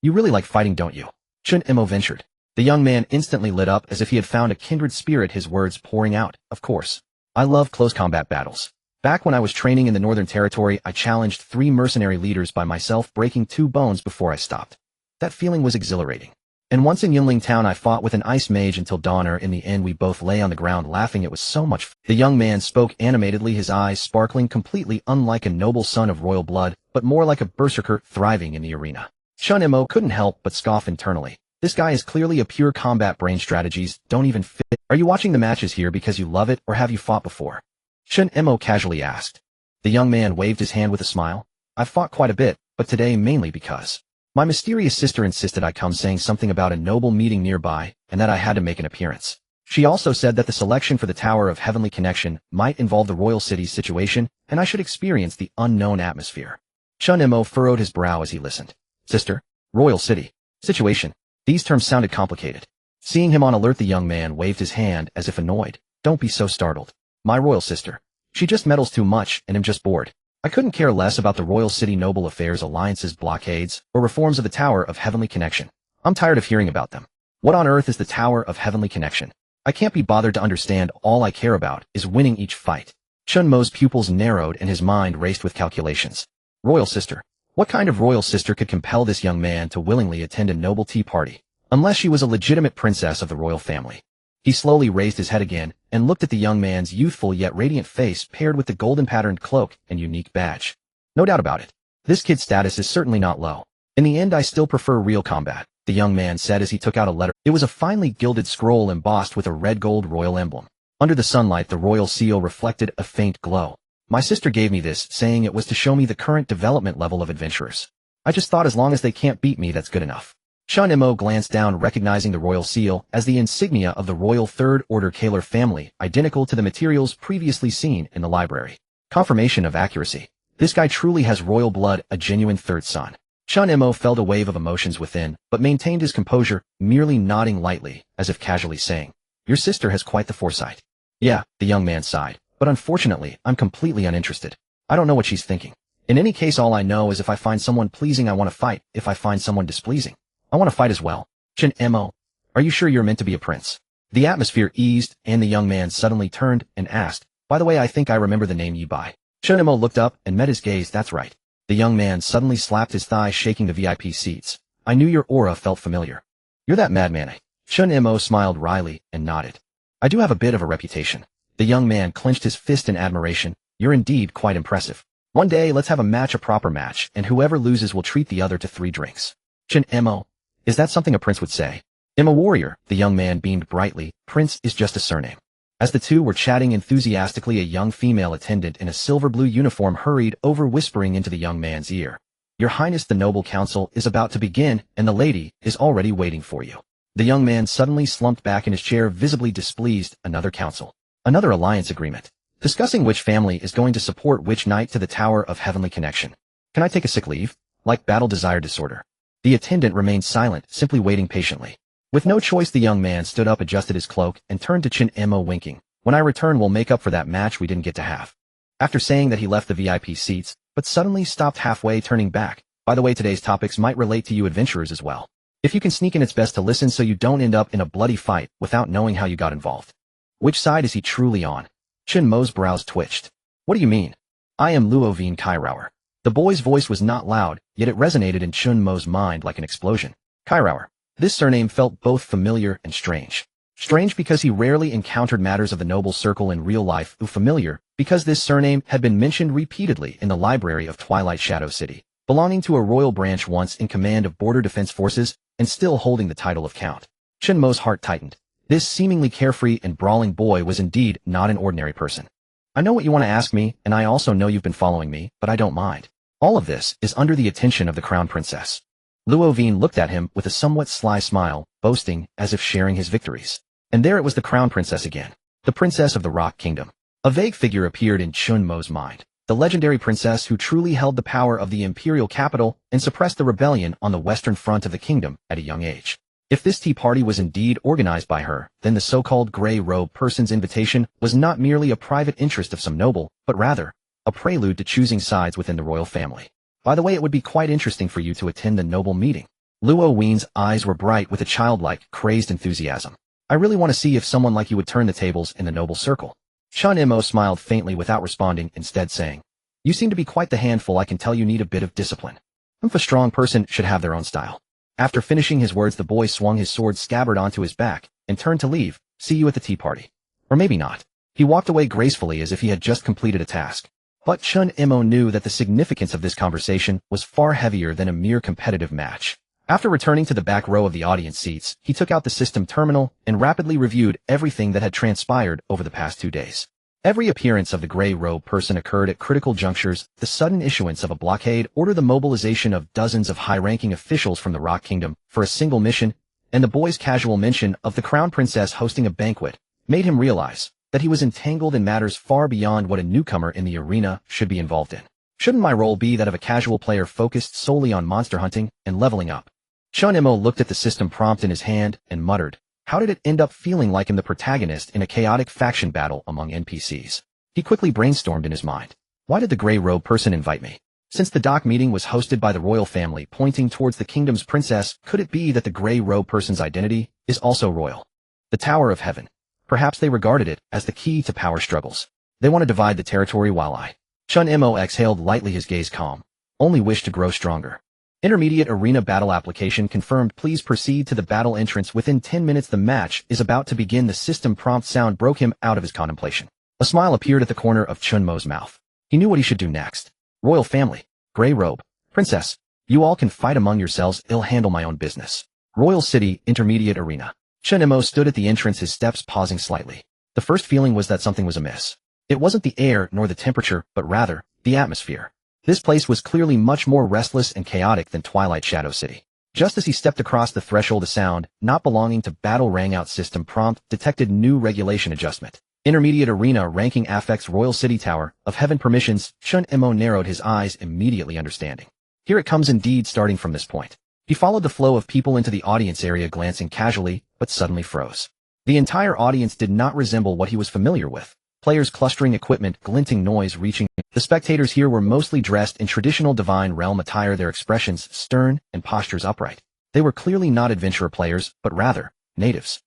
"You really like fighting, don't you?" Chen Mo ventured. The young man instantly lit up, as if he had found a kindred spirit, his words pouring out. "Of course. I love close combat battles. Back when I was training in the Northern Territory, I challenged 3 mercenary leaders by myself, breaking 2 bones before I stopped. That feeling was exhilarating. And once in Yingling Town, I fought with an ice mage until dawn. In the end, we both lay on the ground laughing. It was so much fun." The young man spoke animatedly, his eyes sparkling, completely unlike a noble son of royal blood, but more like a berserker thriving in the arena. Chen Mo couldn't help but scoff internally. This guy is clearly a pure combat brain. Strategies don't even fit. "Are you watching the matches here because you love it, or have you fought before?" Chen Mo casually asked. The young man waved his hand with a smile. I've fought quite a bit, but today mainly because my mysterious sister insisted I come, saying something about a noble meeting nearby and that I had to make an appearance. She also said that the selection for the Tower of Heavenly Connection might involve the royal city's situation and I should experience the unknown atmosphere. Chen Mo furrowed his brow as he listened. Sister? Royal city? Situation? These terms sounded complicated. Seeing him on alert, the young man waved his hand as if annoyed. Don't be so startled. My royal sister. She just meddles too much and am just bored. I couldn't care less about the royal city noble affairs, alliances, blockades, or reforms of the Tower of Heavenly Connection. I'm tired of hearing about them. What on earth is the Tower of Heavenly Connection? I can't be bothered to understand. All I care about is winning each fight. Chen Mo's pupils narrowed and his mind raced with calculations. Royal sister. What kind of royal sister could compel this young man to willingly attend a noble tea party? Unless she was a legitimate princess of the royal family. He slowly raised his head again and looked at the young man's youthful yet radiant face paired with the golden patterned cloak and unique badge. No doubt about it. This kid's status is certainly not low. In the end, I still prefer real combat, the young man said as he took out a letter. It was a finely gilded scroll embossed with a red-gold royal emblem. Under the sunlight, the royal seal reflected a faint glow. My sister gave me this, saying it was to show me the current development level of adventurers. I just thought as long as they can't beat me, that's good enough. Chen Mo glanced down, recognizing the royal seal as the insignia of the royal Third Order Kaler family, identical to the materials previously seen in the library. Confirmation of accuracy. This guy truly has royal blood, a genuine third son. Chen Mo felt a wave of emotions within, but maintained his composure, merely nodding lightly, as if casually saying, Your sister has quite the foresight. Yeah, the young man sighed, but unfortunately, I'm completely uninterested. I don't know what she's thinking. In any case, all I know is if I find someone pleasing, I want to fight. If I find someone displeasing, I want to fight as well. Chen Mo, are you sure you're meant to be a prince? The atmosphere eased, and the young man suddenly turned and asked, By the way, I think I remember the name you by. Chen Mo looked up and met his gaze. That's right. The young man suddenly slapped his thigh, shaking the VIP seats. I knew your aura felt familiar. You're that madman. Chen Mo smiled wryly and nodded. I do have a bit of a reputation. The young man clenched his fist in admiration. You're indeed quite impressive. One day, let's have a proper match, and whoever loses will treat the other to 3 drinks. Chen Mo. Is that something a prince would say? I'm a warrior, the young man beamed brightly. Prince is just a surname. As the two were chatting enthusiastically, a young female attendant in a silver-blue uniform hurried over, whispering into the young man's ear. Your Highness, the Noble Council is about to begin, and the lady is already waiting for you. The young man suddenly slumped back in his chair, visibly displeased. Another council. Another alliance agreement. Discussing which family is going to support which knight to the Tower of Heavenly Connection. Can I take a sick leave? Like battle desire disorder. The attendant remained silent, simply waiting patiently. With no choice, the young man stood up, adjusted his cloak, and turned to Chen Mo, winking. When I return, we'll make up for that match we didn't get to have. After saying that, he left the VIP seats, but suddenly stopped halfway, turning back. By the way, today's topics might relate to you adventurers as well. If you can sneak in, it's best to listen so you don't end up in a bloody fight without knowing how you got involved. Which side is he truly on? Chen Mo's brows twitched. What do you mean? I am Luovine Kairauer. The boy's voice was not loud, yet it resonated in Chen Mo's mind like an explosion. Kairauer. This surname felt both familiar and strange. Strange because he rarely encountered matters of the noble circle in real life, familiar because this surname had been mentioned repeatedly in the library of Twilight Shadow City, belonging to a royal branch once in command of border defense forces and still holding the title of Count. Chen Mo's heart tightened. This seemingly carefree and brawling boy was indeed not an ordinary person. I know what you want to ask me, and I also know you've been following me, but I don't mind. All of this is under the attention of the crown princess. Luovine looked at him with a somewhat sly smile, boasting as if sharing his victories. And there it was, the crown princess again. The princess of the Rock Kingdom. A vague figure appeared in Chen Mo's mind. The legendary princess who truly held the power of the imperial capital and suppressed the rebellion on the western front of the kingdom at a young age. If this tea party was indeed organized by her, then the so-called gray-robed person's invitation was not merely a private interest of some noble, but rather a prelude to choosing sides within the royal family. By the way, it would be quite interesting for you to attend the noble meeting. Luowine's eyes were bright with a childlike, crazed enthusiasm. I really want to see if someone like you would turn the tables in the noble circle. Chen Mo smiled faintly without responding, instead saying, You seem to be quite the handful. I can tell you need a bit of discipline. A strong person should have their own style. After finishing his words, the boy swung his sword scabbard onto his back and turned to leave. See you at the tea party. Or maybe not. He walked away gracefully as if he had just completed a task. But Chen Mo knew that the significance of this conversation was far heavier than a mere competitive match. After returning to the back row of the audience seats, he took out the system terminal and rapidly reviewed everything that had transpired over the past 2 days. Every appearance of the gray robe person occurred at critical junctures. The sudden issuance of a blockade ordered the mobilization of dozens of high-ranking officials from the Rock Kingdom for a single mission, and the boy's casual mention of the Crown Princess hosting a banquet made him realize that he was entangled in matters far beyond what a newcomer in the arena should be involved in. Shouldn't my role be that of a casual player focused solely on monster hunting and leveling up? Chen Mo looked at the system prompt in his hand and muttered, how did it end up feeling like him the protagonist in a chaotic faction battle among NPCs? He quickly brainstormed in his mind. Why did the gray robe person invite me? Since the dock meeting was hosted by the royal family pointing towards the kingdom's princess, could it be that the gray robe person's identity is also royal? The Tower of Heaven. Perhaps they regarded it as the key to power struggles. They want to divide the territory while I. Chen Mo exhaled lightly, his gaze calm. Only wish to grow stronger. Intermediate arena battle application confirmed. Please proceed to the battle entrance within 10 minutes. The match is about to begin. The system prompt sound broke him out of his contemplation. A smile appeared at the corner of Chen Mo's mouth. He knew what he should do next. Royal family, gray robe, princess, you all can fight among yourselves. I'll handle my own business. Royal City, intermediate arena. Chen Mo stood at the entrance, his steps pausing slightly. The first feeling was that something was amiss. It wasn't the air nor the temperature, but rather the atmosphere. This place was clearly much more restless and chaotic than Twilight Shadow City. Just as he stepped across the threshold, a sound, not belonging to battle rang out. System prompt detected new regulation adjustment. Intermediate arena ranking affects Royal City Tower of Heaven permissions. Chen Mo narrowed his eyes, immediately understanding. Here it comes indeed. Starting from this point, he followed the flow of people into the audience area, glancing casually, but suddenly froze. The entire audience did not resemble what he was familiar with. Players clustering, equipment, glinting, noise reaching. The spectators here were mostly dressed in traditional Divine Realm attire, their expressions stern and postures upright. They were clearly not adventurer players, but rather natives.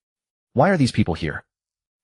Why are these people here?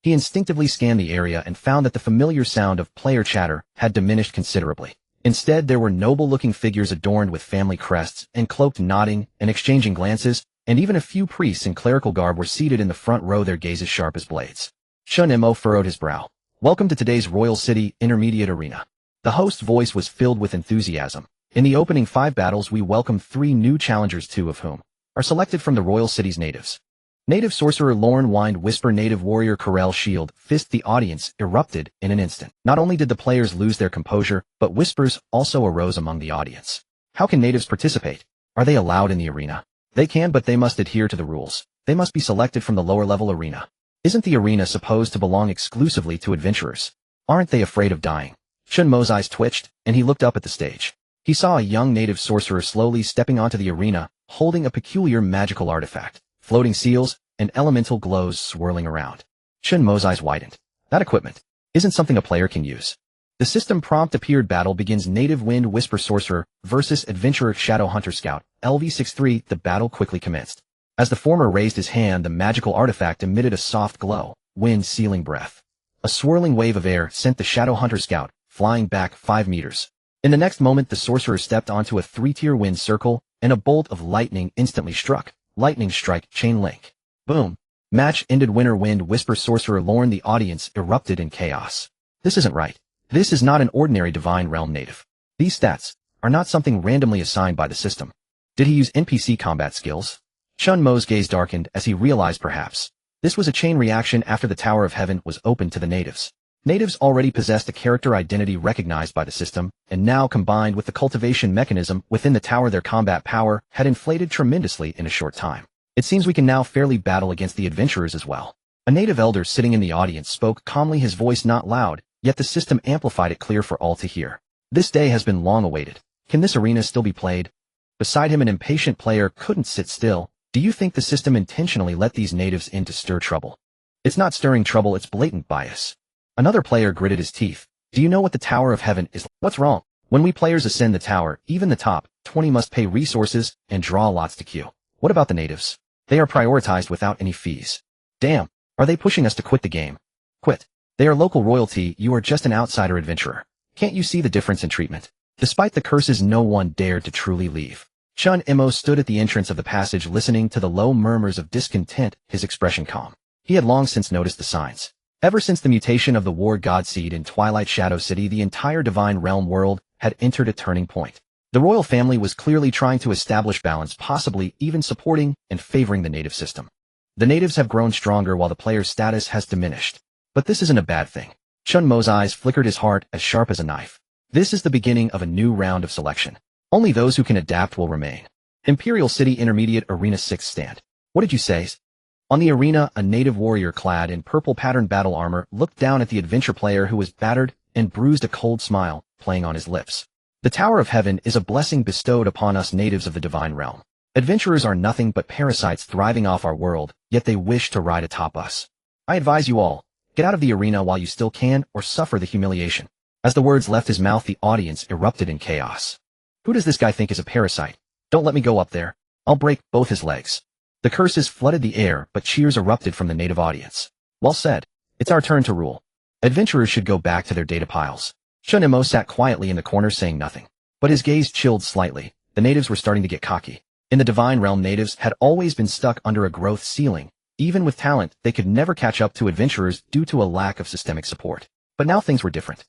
He instinctively scanned the area and found that the familiar sound of player chatter had diminished considerably. Instead, there were noble-looking figures adorned with family crests and cloaked, nodding and exchanging glances, and even a few priests in clerical garb were seated in the front row, their gazes sharp as blades. Chen Mo furrowed his brow. Welcome to today's Royal City Intermediate Arena. The host's voice was filled with enthusiasm. In the opening 5 battles, we welcome 3 new challengers, 2 of whom are selected from the Royal City's natives. Native Sorcerer Lorne Wind Whisper, Native Warrior Corel Shield Fist. The audience erupted in an instant. Not only did the players lose their composure, but whispers also arose among the audience. How can natives participate? Are they allowed in the arena? They can, but they must adhere to the rules. They must be selected from the lower-level arena. Isn't the arena supposed to belong exclusively to adventurers? Aren't they afraid of dying? Chen Mo's eyes twitched, and he looked up at the stage. He saw a young native sorcerer slowly stepping onto the arena, holding a peculiar magical artifact. Floating seals and elemental glows swirling around. Chen Mo's eyes widened. That equipment isn't something a player can use. The system prompt appeared. Battle begins. Native Wind Whisper Sorcerer versus Adventurer Shadow Hunter Scout, LV63. The battle quickly commenced. As the former raised his hand, the magical artifact emitted a soft glow, wind-sealing breath. A swirling wave of air sent the Shadow Hunter Scout flying back 5 meters. In the next moment, the sorcerer stepped onto a 3-tier wind circle, and a bolt of lightning instantly struck. Lightning strike, chain link. Boom. Match ended. Winner Wind Whisper Sorcerer Lorne. The audience erupted in chaos. This isn't right. This is not an ordinary Divine Realm native. These stats are not something randomly assigned by the system. Did he use NPC combat skills? Chen Mo's gaze darkened as he realized perhaps this was a chain reaction after the Tower of Heaven was opened to the natives. Natives already possessed a character identity recognized by the system, and now combined with the cultivation mechanism within the tower, their combat power had inflated tremendously in a short time. It seems we can now fairly battle against the adventurers as well. A native elder sitting in the audience spoke calmly, his voice not loud, yet the system amplified it clear for all to hear. This day has been long awaited. Can this arena still be played? Beside him, an impatient player couldn't sit still. Do you think the system intentionally let these natives in to stir trouble? It's not stirring trouble, it's blatant bias. Another player gritted his teeth. Do you know what the Tower of Heaven is? What's wrong? When we players ascend the tower, even the top 20 must pay resources and draw lots to queue. What about the natives? They are prioritized without any fees. Damn, are they pushing us to quit the game? Quit. They are local royalty, you are just an outsider adventurer. Can't you see the difference in treatment? Despite the curses, no one dared to truly leave. Chen Mo stood at the entrance of the passage, listening to the low murmurs of discontent, his expression calm. He had long since noticed the signs. Ever since the mutation of the War God Seed in Twilight Shadow City, the entire Divine Realm world had entered a turning point. The royal family was clearly trying to establish balance, possibly even supporting and favoring the native system. The natives have grown stronger while the player's status has diminished. But this isn't a bad thing. Chen Mo's eyes flickered, his heart as sharp as a knife. This is the beginning of a new round of selection. Only those who can adapt will remain. Imperial City Intermediate Arena 6 stand. What did you say? On the arena, a native warrior clad in purple patterned battle armor looked down at the adventure player who was battered and bruised, a cold smile playing on his lips. The Tower of Heaven is a blessing bestowed upon us natives of the divine realm. Adventurers are nothing but parasites thriving off our world, yet they wish to ride atop us. I advise you all, get out of the arena while you still can or suffer the humiliation. As the words left his mouth, the audience erupted in chaos. Who does this guy think is a parasite? Don't let me go up there. I'll break both his legs. The curses flooded the air, but cheers erupted from the native audience. Well said. It's our turn to rule. Adventurers should go back to their data piles. Chen Mo sat quietly in the corner saying nothing. But his gaze chilled slightly. The natives were starting to get cocky. In the divine realm, natives had always been stuck under a growth ceiling. Even with talent, they could never catch up to adventurers due to a lack of systemic support. But now things were different.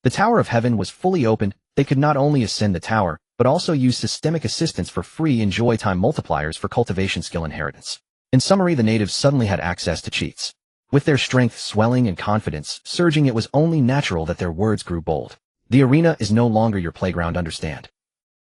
The Tower of Heaven was fully opened. They could not only ascend the tower, but also use systemic assistance for free and joy time multipliers for cultivation skill inheritance. In summary, the natives suddenly had access to cheats. With their strength swelling and confidence surging, it was only natural that their words grew bold. The arena is no longer your playground, understand?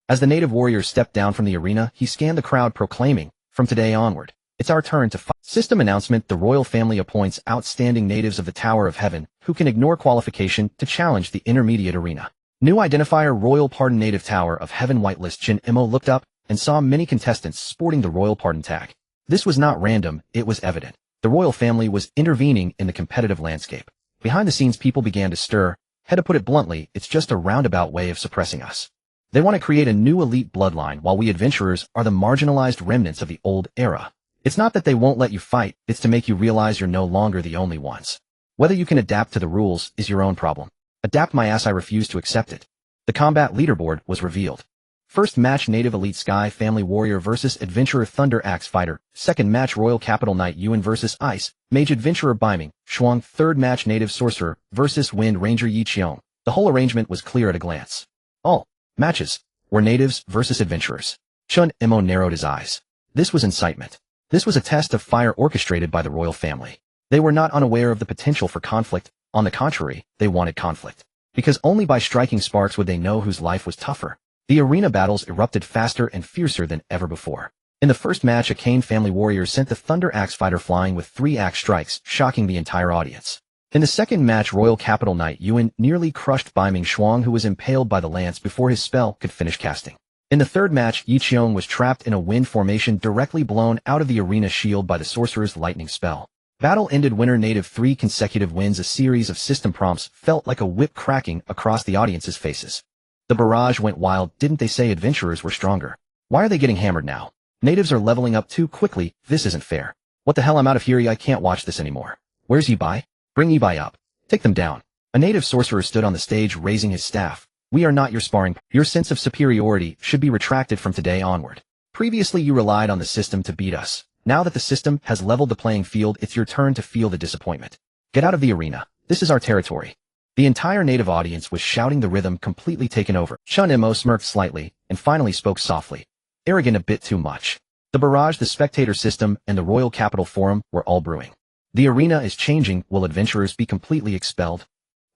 As the native warrior stepped down from the arena, he scanned the crowd proclaiming, from today onward, it's our turn to fight. System announcement: the royal family appoints outstanding natives of the Tower of Heaven who can ignore qualification to challenge the intermediate arena. New identifier: Royal Pardon. Native Tower of Heaven whitelist. Chen Mo looked up and saw many contestants sporting the Royal Pardon tag. This was not random, it was evident. The royal family was intervening in the competitive landscape. Behind the scenes, people began to stir. Had to put it bluntly, it's just a roundabout way of suppressing us. They want to create a new elite bloodline while we adventurers are the marginalized remnants of the old era. It's not that they won't let you fight, it's to make you realize you're no longer the only ones. Whether you can adapt to the rules is your own problem. Adapt my ass, I refuse to accept it. The combat leaderboard was revealed. First match: Native Elite Sky Family Warrior vs Adventurer Thunder Axe Fighter. Second match: Royal Capital Knight Yuan vs Ice Mage Adventurer Biming Shuang. Third match: Native Sorcerer vs Wind Ranger Yi Qiong. The whole arrangement was clear at a glance. All matches were natives versus adventurers. Chen Mo narrowed his eyes. This was incitement. This was a test of fire orchestrated by the royal family. They were not unaware of the potential for conflict. On the contrary, they wanted conflict. Because only by striking sparks would they know whose life was tougher. The arena battles erupted faster and fiercer than ever before. In the first match, a Kane family warrior sent the Thunder Axe Fighter flying with 3 axe strikes, shocking the entire audience. In the second match, Royal Capital Knight Yuan nearly crushed Biming Shuang, who was impaled by the lance before his spell could finish casting. In the third match, Yi Qiong was trapped in a wind formation, directly blown out of the arena shield by the sorcerer's lightning spell. Battle ended. Winner native. 3 consecutive wins. A series of system prompts felt like a whip cracking across the audience's faces. The barrage went wild. Didn't they say adventurers were stronger? Why are they getting hammered now? Natives are leveling up too quickly. This isn't fair. What the hell, I'm out of here. I can't watch this anymore. Where's Yi-Bai? Bring Yi-Bai up. Take them down. A native sorcerer stood on the stage raising his staff. We are not your sparring. Your sense of superiority should be retracted from today onward. Previously you relied on the system to beat us. Now that the system has leveled the playing field, it's your turn to feel the disappointment. Get out of the arena. This is our territory. The entire native audience was shouting, the rhythm completely taken over. Chen Mo smirked slightly and finally spoke softly. Arrogant, a bit too much. The barrage, the spectator system, and the Royal Capital Forum were all brewing. The arena is changing. Will adventurers be completely expelled?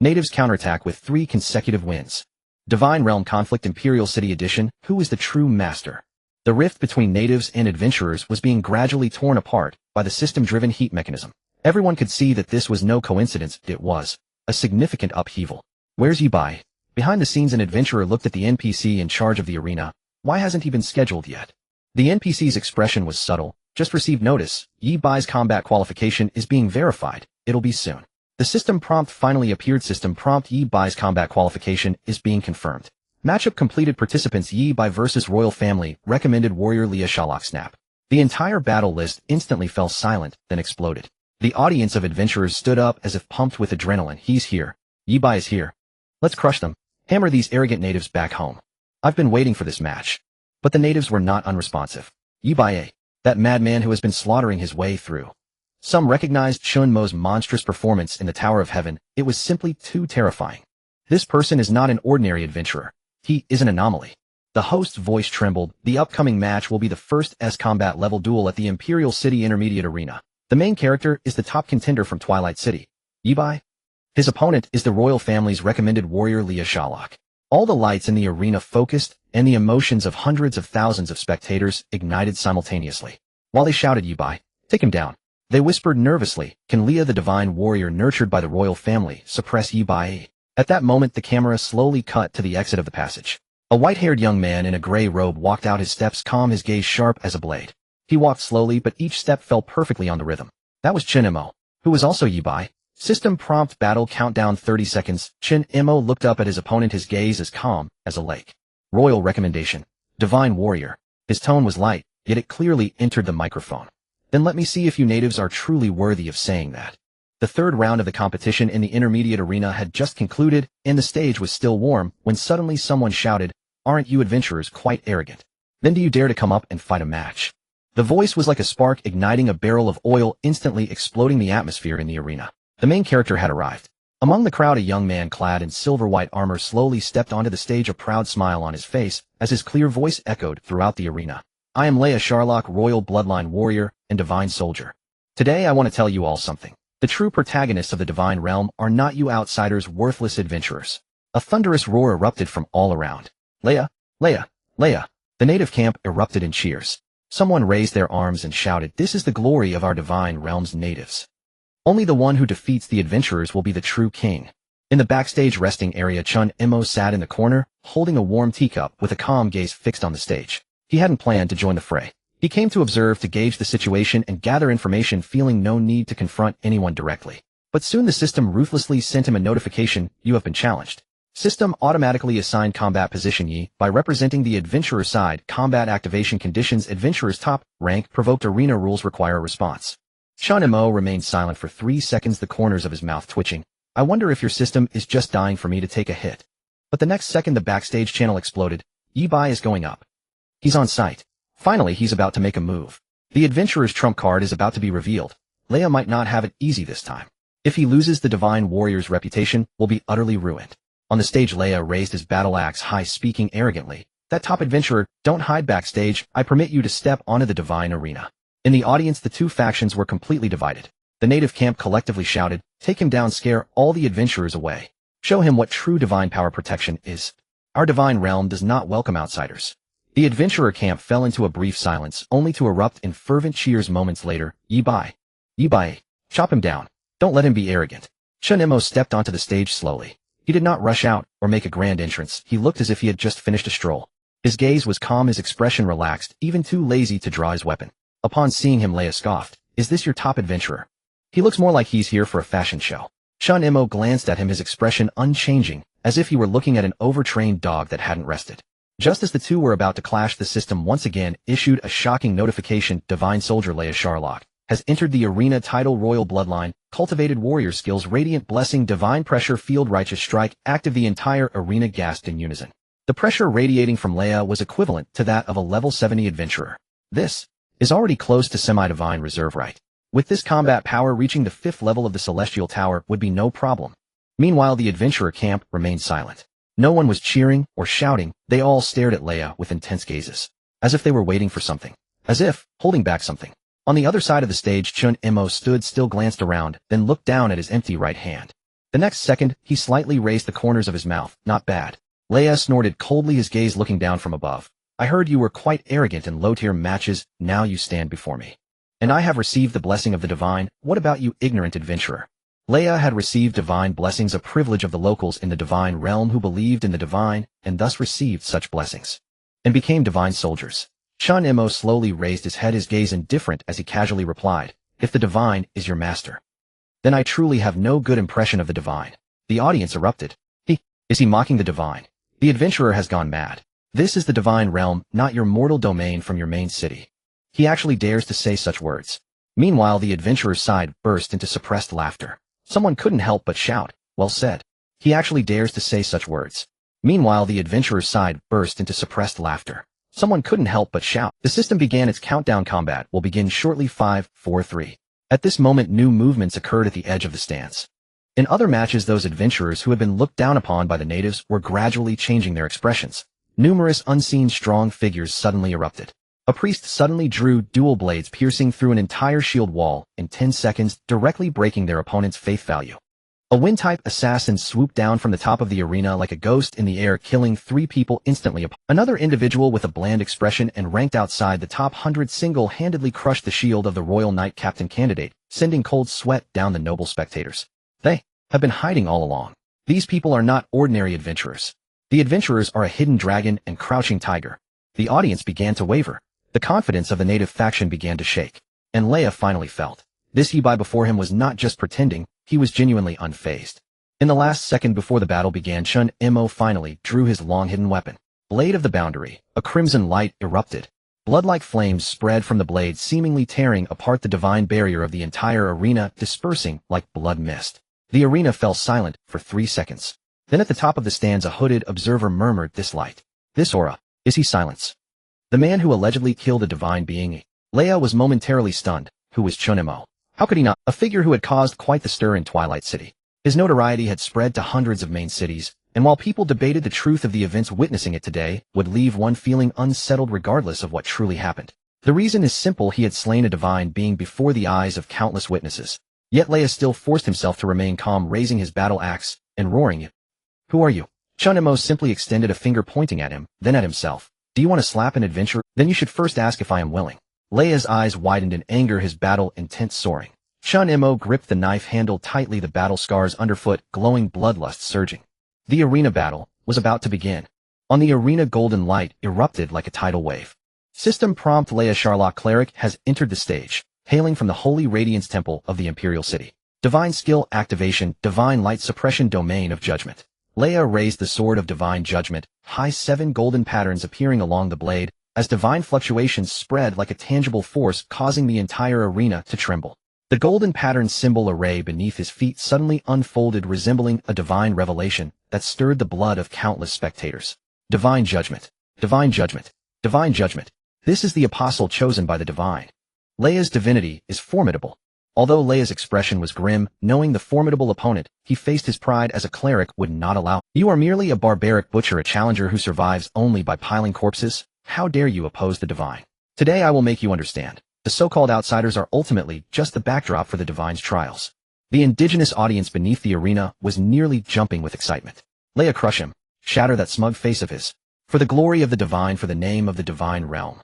Natives counterattack with 3 consecutive wins. Divine Realm Conflict Imperial City Edition. Who is the true master? The rift between natives and adventurers was being gradually torn apart by the system-driven heat mechanism. Everyone could see that this was no coincidence. It was a significant upheaval. Where's Yi-Bai? Behind the scenes, an adventurer looked at the NPC in charge of the arena. Why hasn't he been scheduled yet? The NPC's expression was subtle. Just received notice. Yi-Bai's combat qualification is being verified. It'll be soon. The system prompt finally appeared. System prompt: Yi-Bai's combat qualification is being confirmed. Matchup completed. Participants: Yi-Bai vs Royal Family, recommended warrior Leah Shalok Snap. The entire battle list instantly fell silent, then exploded. The audience of adventurers stood up as if pumped with adrenaline. He's here. Yi-Bai is here. Let's crush them. Hammer these arrogant natives back home. I've been waiting for this match. But the natives were not unresponsive. Yi-Bai, that madman who has been slaughtering his way through. Some recognized Chen Mo's monstrous performance in the Tower of Heaven. It was simply too terrifying. This person is not an ordinary adventurer. He is an anomaly. The host's voice trembled. The upcoming match will be the first S-combat level duel at the Imperial City Intermediate Arena. The main character is the top contender from Twilight City. Yi-Bai? His opponent is the royal family's recommended warrior Leah Sharlock. All the lights in the arena focused, and the emotions of hundreds of thousands of spectators ignited simultaneously. While they shouted Yibai, take him down, they whispered nervously, can Leah the divine warrior nurtured by the royal family suppress Yibai? At that moment the camera slowly cut to the exit of the passage. A white-haired young man in a gray robe walked out, his steps calm, his gaze sharp as a blade. He walked slowly, but each step fell perfectly on the rhythm. That was Chen Mo, who was also Yibai. System prompt battle countdown 30 seconds. Chen Mo looked up at his opponent, his gaze as calm as a lake. Royal recommendation. Divine warrior. His tone was light, yet it clearly entered the microphone. Then let me see if you natives are truly worthy of saying that. The third round of the competition in the intermediate arena had just concluded, and the stage was still warm, when suddenly someone shouted, aren't you adventurers quite arrogant? Then do you dare to come up and fight a match? The voice was like a spark igniting a barrel of oil, instantly exploding the atmosphere in the arena. The main character had arrived. Among the crowd a young man clad in silver-white armor slowly stepped onto the stage, a proud smile on his face, as his clear voice echoed throughout the arena. I am Leah Sharlock, royal bloodline warrior and divine soldier. Today I want to tell you all something. The true protagonists of the divine realm are not you outsiders, worthless adventurers. A thunderous roar erupted from all around. Leah, Leah, Leah. The native camp erupted in cheers. Someone raised their arms and shouted, this is the glory of our divine realm's natives. Only the one who defeats the adventurers will be the true king. In the backstage resting area, Chen Mo sat in the corner, holding a warm teacup with a calm gaze fixed on the stage. He hadn't planned to join the fray. He came to observe, to gauge the situation and gather information, feeling no need to confront anyone directly. But soon the system ruthlessly sent him a notification, you have been challenged. System automatically assigned combat position Yi by representing the adventurer side. Combat activation conditions: adventurer's top rank provoked. Arena rules require a response. Chen Mo remained silent for 3 seconds, the corners of his mouth twitching. I wonder if your system is just dying for me to take a hit. But the next second the backstage channel exploded. Yibai is going up. He's on site. Finally, he's about to make a move. The adventurer's trump card is about to be revealed. Leia might not have it easy this time. If he loses, the divine warrior's reputation will be utterly ruined. On the stage, Leia raised his battle axe high, speaking arrogantly. That top adventurer, don't hide backstage. I permit you to step onto the divine arena. In the audience, the two factions were completely divided. The native camp collectively shouted, take him down, scare all the adventurers away. Show him what true divine power protection is. Our divine realm does not welcome outsiders. The adventurer camp fell into a brief silence, only to erupt in fervent cheers moments later. Yibai. Yibai. Chop him down. Don't let him be arrogant. Chen Mo stepped onto the stage slowly. He did not rush out or make a grand entrance. He looked as if he had just finished a stroll. His gaze was calm, his expression relaxed, even too lazy to draw his weapon. Upon seeing him, Leia scoffed. Is this your top adventurer? He looks more like he's here for a fashion show. Chen Mo glanced at him, his expression unchanging, as if he were looking at an overtrained dog that hadn't rested. Just as the two were about to clash, the system once again issued a shocking notification. Divine soldier Leia Sharlock has entered the arena. Title: Royal Bloodline, Cultivated Warrior Skills, Radiant Blessing, Divine Pressure, Field Righteous Strike. Active. The entire arena gasped in unison. The pressure radiating from Leia was equivalent to that of a level 70 adventurer. This is already close to semi-divine reserve right. With this combat power, reaching the 5th level of the Celestial Tower would be no problem. Meanwhile, the adventurer camp remained silent. No one was cheering or shouting. They all stared at Leia with intense gazes, as if they were waiting for something, as if holding back something. On the other side of the stage, Chen Mo stood still, glanced around, then looked down at his empty right hand. The next second, he slightly raised the corners of his mouth. Not bad. Leia snorted coldly, his gaze looking down from above. I heard you were quite arrogant in low-tier matches. Now you stand before me. And I have received the blessing of the divine. What about you, ignorant adventurer? Leia had received divine blessings, a privilege of the locals in the divine realm who believed in the divine and thus received such blessings and became divine soldiers. Chen Mo slowly raised his head, his gaze indifferent, as he casually replied, if the divine is your master, then I truly have no good impression of the divine. The audience erupted. Is he mocking the divine? The adventurer has gone mad. This is the divine realm, not your mortal domain from your main city. He actually dares to say such words. Meanwhile, the adventurer's side burst into suppressed laughter. Someone couldn't help but shout, well said. He actually dares to say such words. Meanwhile, the adventurer's side burst into suppressed laughter. Someone couldn't help but shout. The system began its countdown. Combat will begin shortly. 5, 4, 3. At this moment, new movements occurred at the edge of the stance. In other matches, those adventurers who had been looked down upon by the natives were gradually changing their expressions. Numerous unseen strong figures suddenly erupted. A priest suddenly drew dual blades piercing through an entire shield wall in 10 seconds, directly breaking their opponent's faith value. A wind-type assassin swooped down from the top of the arena like a ghost in the air, killing 3 people instantly. Another individual with a bland expression and ranked outside the top 100 single-handedly crushed the shield of the Royal Knight Captain candidate, sending cold sweat down the noble spectators. They have been hiding all along. These people are not ordinary adventurers. The adventurers are a hidden dragon and crouching tiger. The audience began to waver. The confidence of the native faction began to shake. And Leia finally felt. This Yibai before him was not just pretending, he was genuinely unfazed. In the last second before the battle began, Chen Mo finally drew his long-hidden weapon. Blade of the Boundary. A crimson light erupted. Blood-like flames spread from the blade, seemingly tearing apart the divine barrier of the entire arena, dispersing like blood mist. The arena fell silent for 3 seconds. Then at the top of the stands a hooded observer murmured, "This light. This aura. Is he silence? The man who allegedly killed a divine being?" Leia was momentarily stunned. Who was Chen Mo? How could he not? A figure who had caused quite the stir in Twilight City. His notoriety had spread to hundreds of main cities, and while people debated the truth of the events, witnessing it today would leave one feeling unsettled regardless of what truly happened. The reason is simple: he had slain a divine being before the eyes of countless witnesses. Yet Leia still forced himself to remain calm, raising his battle axe and roaring, "Who are you?" Chen Mo simply extended a finger, pointing at him, then at himself. "Do you want to slap an adventurer? Then you should first ask if I am willing." Leia's eyes widened in anger, his battle intent soaring. Chen Mo gripped the knife handle tightly, the battle scars underfoot, glowing bloodlust surging. The arena battle was about to begin. On the arena, golden light erupted like a tidal wave. System prompt: Leia Charlotte Cleric has entered the stage, hailing from the Holy Radiance Temple of the Imperial City. Divine skill activation, divine light suppression, domain of judgment. Leia raised the sword of divine judgment, high 7 golden patterns appearing along the blade, as divine fluctuations spread like a tangible force, causing the entire arena to tremble. The golden pattern symbol array beneath his feet suddenly unfolded, resembling a divine revelation that stirred the blood of countless spectators. Divine judgment. Divine judgment. Divine judgment. This is the apostle chosen by the divine. Leia's divinity is formidable. Although Leia's expression was grim, knowing the formidable opponent he faced, his pride as a cleric would not allow. "You are merely a barbaric butcher, a challenger who survives only by piling corpses. How dare you oppose the divine? Today I will make you understand. The so-called outsiders are ultimately just the backdrop for the divine's trials." The indigenous audience beneath the arena was nearly jumping with excitement. "Leia, crush him. Shatter that smug face of his. For the glory of the divine, for the name of the divine realm."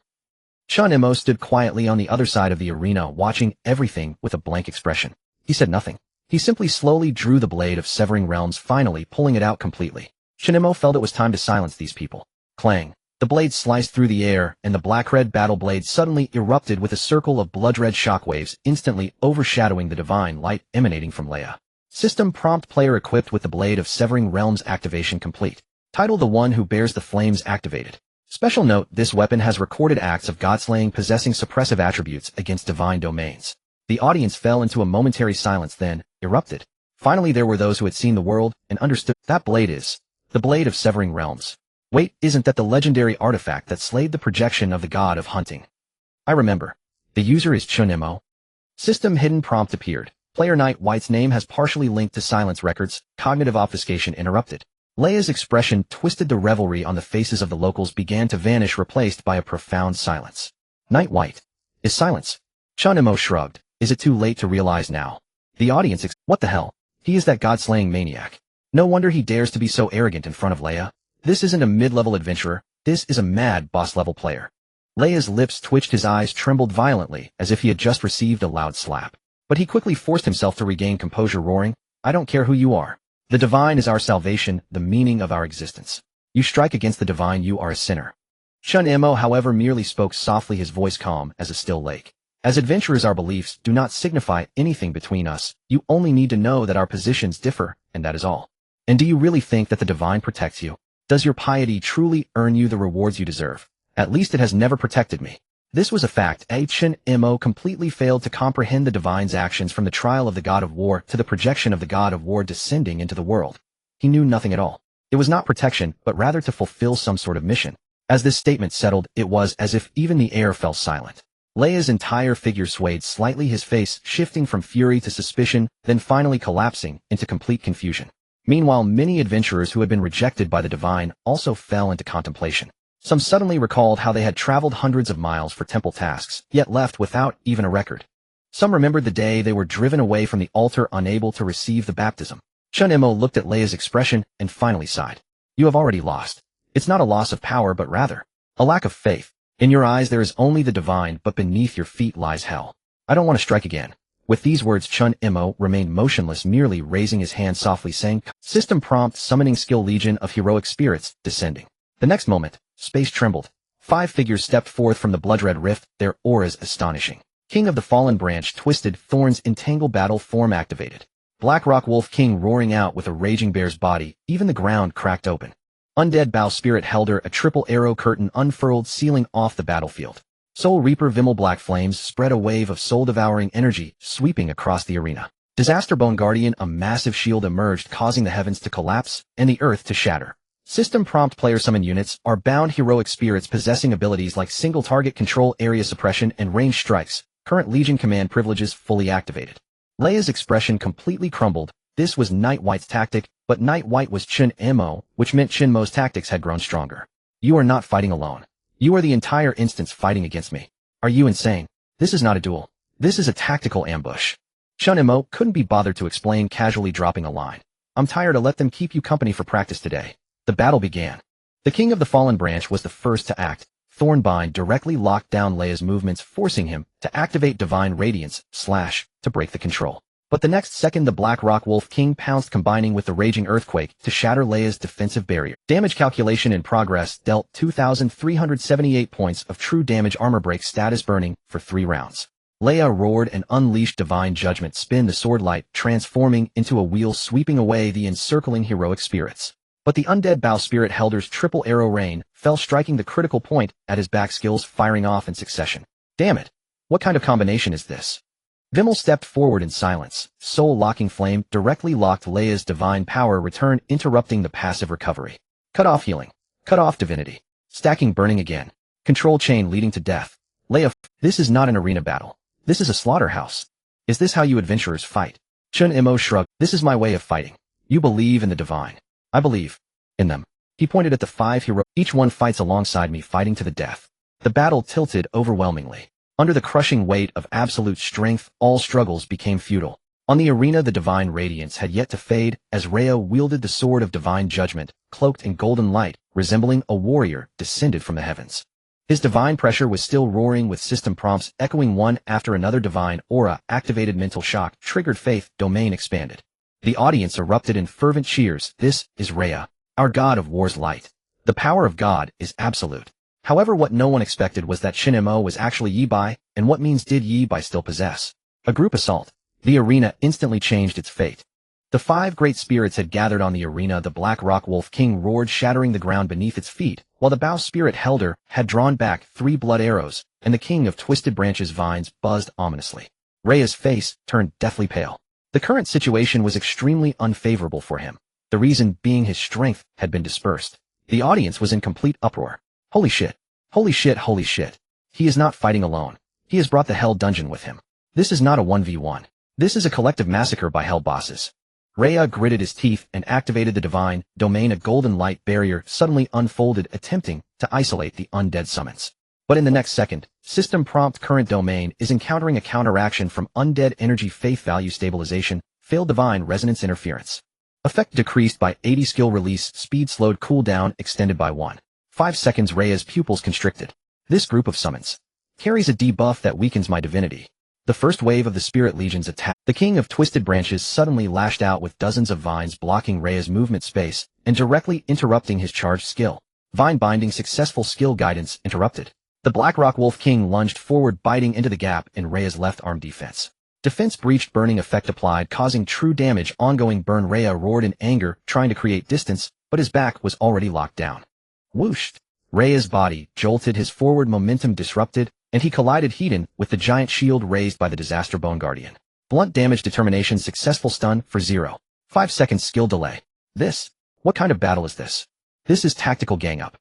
Chen Mo stood quietly on the other side of the arena, watching everything with a blank expression. He said nothing. He simply slowly drew the blade of severing realms, finally pulling it out completely. Chen Mo felt it was time to silence these people. Clang. The blade sliced through the air, and the black-red battle blade suddenly erupted with a circle of blood-red shockwaves, instantly overshadowing the divine light emanating from Leia. System prompt: player equipped with the Blade of Severing Realms activation complete. Title: The One Who Bears the Flames activated. Special note: this weapon has recorded acts of godslaying possessing suppressive attributes against divine domains. The audience fell into a momentary silence, then erupted. Finally, there were those who had seen the world and understood. That blade is the Blade of Severing Realms. Wait, isn't that the legendary artifact that slayed the projection of the god of hunting? I remember. The user is Chen Mo. System hidden prompt appeared. Player Knight White's name has partially linked to silence records. Cognitive obfuscation interrupted. Leia's expression twisted. The revelry on the faces of the locals began to vanish, replaced by a profound silence. Knight White is silence. Chen Mo shrugged. Is it too late to realize now? The audience what the hell? He is that god-slaying maniac. No wonder he dares to be so arrogant in front of Leia. This isn't a mid-level adventurer, this is a mad boss-level player. Leia's lips twitched, his eyes trembled violently, as if he had just received a loud slap. But he quickly forced himself to regain composure, roaring, "I don't care who you are. The divine is our salvation, the meaning of our existence. You strike against the divine, you are a sinner." Chen Mo, however, merely spoke softly, his voice calm as a still lake. "As adventurers, our beliefs do not signify anything between us. You only need to know that our positions differ, and that is all. And do you really think that the divine protects you? Does your piety truly earn you the rewards you deserve? At least it has never protected me." This was a fact. Chen Mo completely failed to comprehend the divine's actions, from the trial of the god of war to the projection of the god of war descending into the world. He knew nothing at all. It was not protection, but rather to fulfill some sort of mission. As this statement settled, it was as if even the air fell silent. Leia's entire figure swayed slightly, his face shifting from fury to suspicion, then finally collapsing into complete confusion. Meanwhile, many adventurers who had been rejected by the divine also fell into contemplation. Some suddenly recalled how they had traveled hundreds of miles for temple tasks, yet left without even a record. Some remembered the day they were driven away from the altar, unable to receive the baptism. Chen Mo looked at Leia's expression and finally sighed. You have already lost. It's not a loss of power but rather a lack of faith. In your eyes there is only the divine, but beneath your feet lies hell. I don't want to strike again. With these words, Chen Mo remained motionless, merely raising his hand softly, saying, System prompt summoning skill Legion of Heroic Spirits, descending. The next moment, space trembled. 5 figures stepped forth from the blood-red rift, their auras astonishing. King of the Fallen Branch, Twisted Thorns Entangle Battle form activated. Black Rock Wolf King roaring out with a raging bear's body, even the ground cracked open. Undead Bow Spirit Helder, a triple arrow curtain unfurled, sealing off the battlefield. Soul Reaper Vimmel Black Flames spread a wave of soul-devouring energy, sweeping across the arena. Disaster Bone Guardian, a massive shield emerged, causing the heavens to collapse and the earth to shatter. System prompt player summon units are bound heroic spirits possessing abilities like single target control, area suppression, and range strikes. Current Legion command privileges fully activated. Leia's expression completely crumbled. This was Night White's tactic, but Night White was Chen Mo, which meant Chen Mo's tactics had grown stronger. You are not fighting alone. You are the entire instance fighting against me. Are you insane? This is not a duel. This is a tactical ambush. Chen Mo couldn't be bothered to explain, casually dropping a line. I'm tired to let them keep you company for practice today. The battle began. The King of the Fallen Branch was the first to act. Thornbind directly locked down Leia's movements, forcing him to activate Divine Radiance, to break the control. But the next second the Black Rock Wolf King pounced, combining with the Raging Earthquake to shatter Leia's defensive barrier. Damage calculation in progress, dealt 2,378 points of true damage, armor break status, burning for 3 rounds. Leia roared and unleashed Divine Judgment, spin the sword light, transforming into a wheel sweeping away the encircling heroic spirits. But the Undead Bow Spirit Helder's triple arrow rain fell, striking the critical point at his back, skills firing off in succession. Damn it! What kind of combination is this? Vimmel stepped forward in silence. Soul-locking flame directly locked Leia's divine power return, interrupting the passive recovery. Cut off healing. Cut off divinity. Stacking, burning again. Control chain leading to death. Leia, this is not an arena battle. This is a slaughterhouse. Is this how you adventurers fight? Chen Mo shrugged. This is my way of fighting. You believe in the divine. I believe in them. He pointed at the 5 heroes. Each one fights alongside me, fighting to the death. The battle tilted overwhelmingly. Under the crushing weight of absolute strength, all struggles became futile. On the arena, the divine radiance had yet to fade, as Rhea wielded the sword of divine judgment, cloaked in golden light, resembling a warrior descended from the heavens. His divine pressure was still roaring, with system prompts echoing one after another. Divine aura activated, mental shock triggered, faith domain expanded. The audience erupted in fervent cheers. This is Rhea, our god of war's light. The power of God is absolute. However, what no one expected was that Chen Mo was actually Yi Bai, and what means did Yi Bai still possess? A group assault. The arena instantly changed its fate. The 5 great spirits had gathered on the arena. The Black Rock Wolf King roared, shattering the ground beneath its feet, while the Bow Spirit Helder had drawn back 3 blood arrows, and the King of Twisted Branches vines buzzed ominously. Rhea's face turned deathly pale. The current situation was extremely unfavorable for him. The reason being his strength had been dispersed. The audience was in complete uproar. Holy shit. Holy shit, holy shit. He is not fighting alone. He has brought the Hell Dungeon with him. This is not a 1v1. This is a collective massacre by Hell bosses. Rhea gritted his teeth and activated the divine domain. A golden light barrier suddenly unfolded, attempting to isolate the undead summons. But in the next second, system prompt current domain is encountering a counteraction from undead energy, faith value stabilization, failed divine resonance interference. Effect decreased by 80, skill release speed slowed, cooldown extended by 1.5 seconds. Rhea's pupils constricted. This group of summons carries a debuff that weakens my divinity. The first wave of the Spirit Legion's attack. The King of Twisted Branches suddenly lashed out, with dozens of vines blocking Rhea's movement space and directly interrupting his charged skill. Vine binding successful, skill guidance interrupted. The Black Rock Wolf King lunged forward, biting into the gap in Rhea's left arm. Defense breached, burning effect applied, causing true damage. Ongoing burn. Rhea roared in anger, trying to create distance, but his back was already locked down. Whoosh! Rhea's body jolted, his forward momentum disrupted, and he collided head-on with the giant shield raised by the Disaster Bone Guardian. Blunt damage determination successful, stun for 0.5 seconds, skill delay. What kind of battle is this? This is tactical gang up.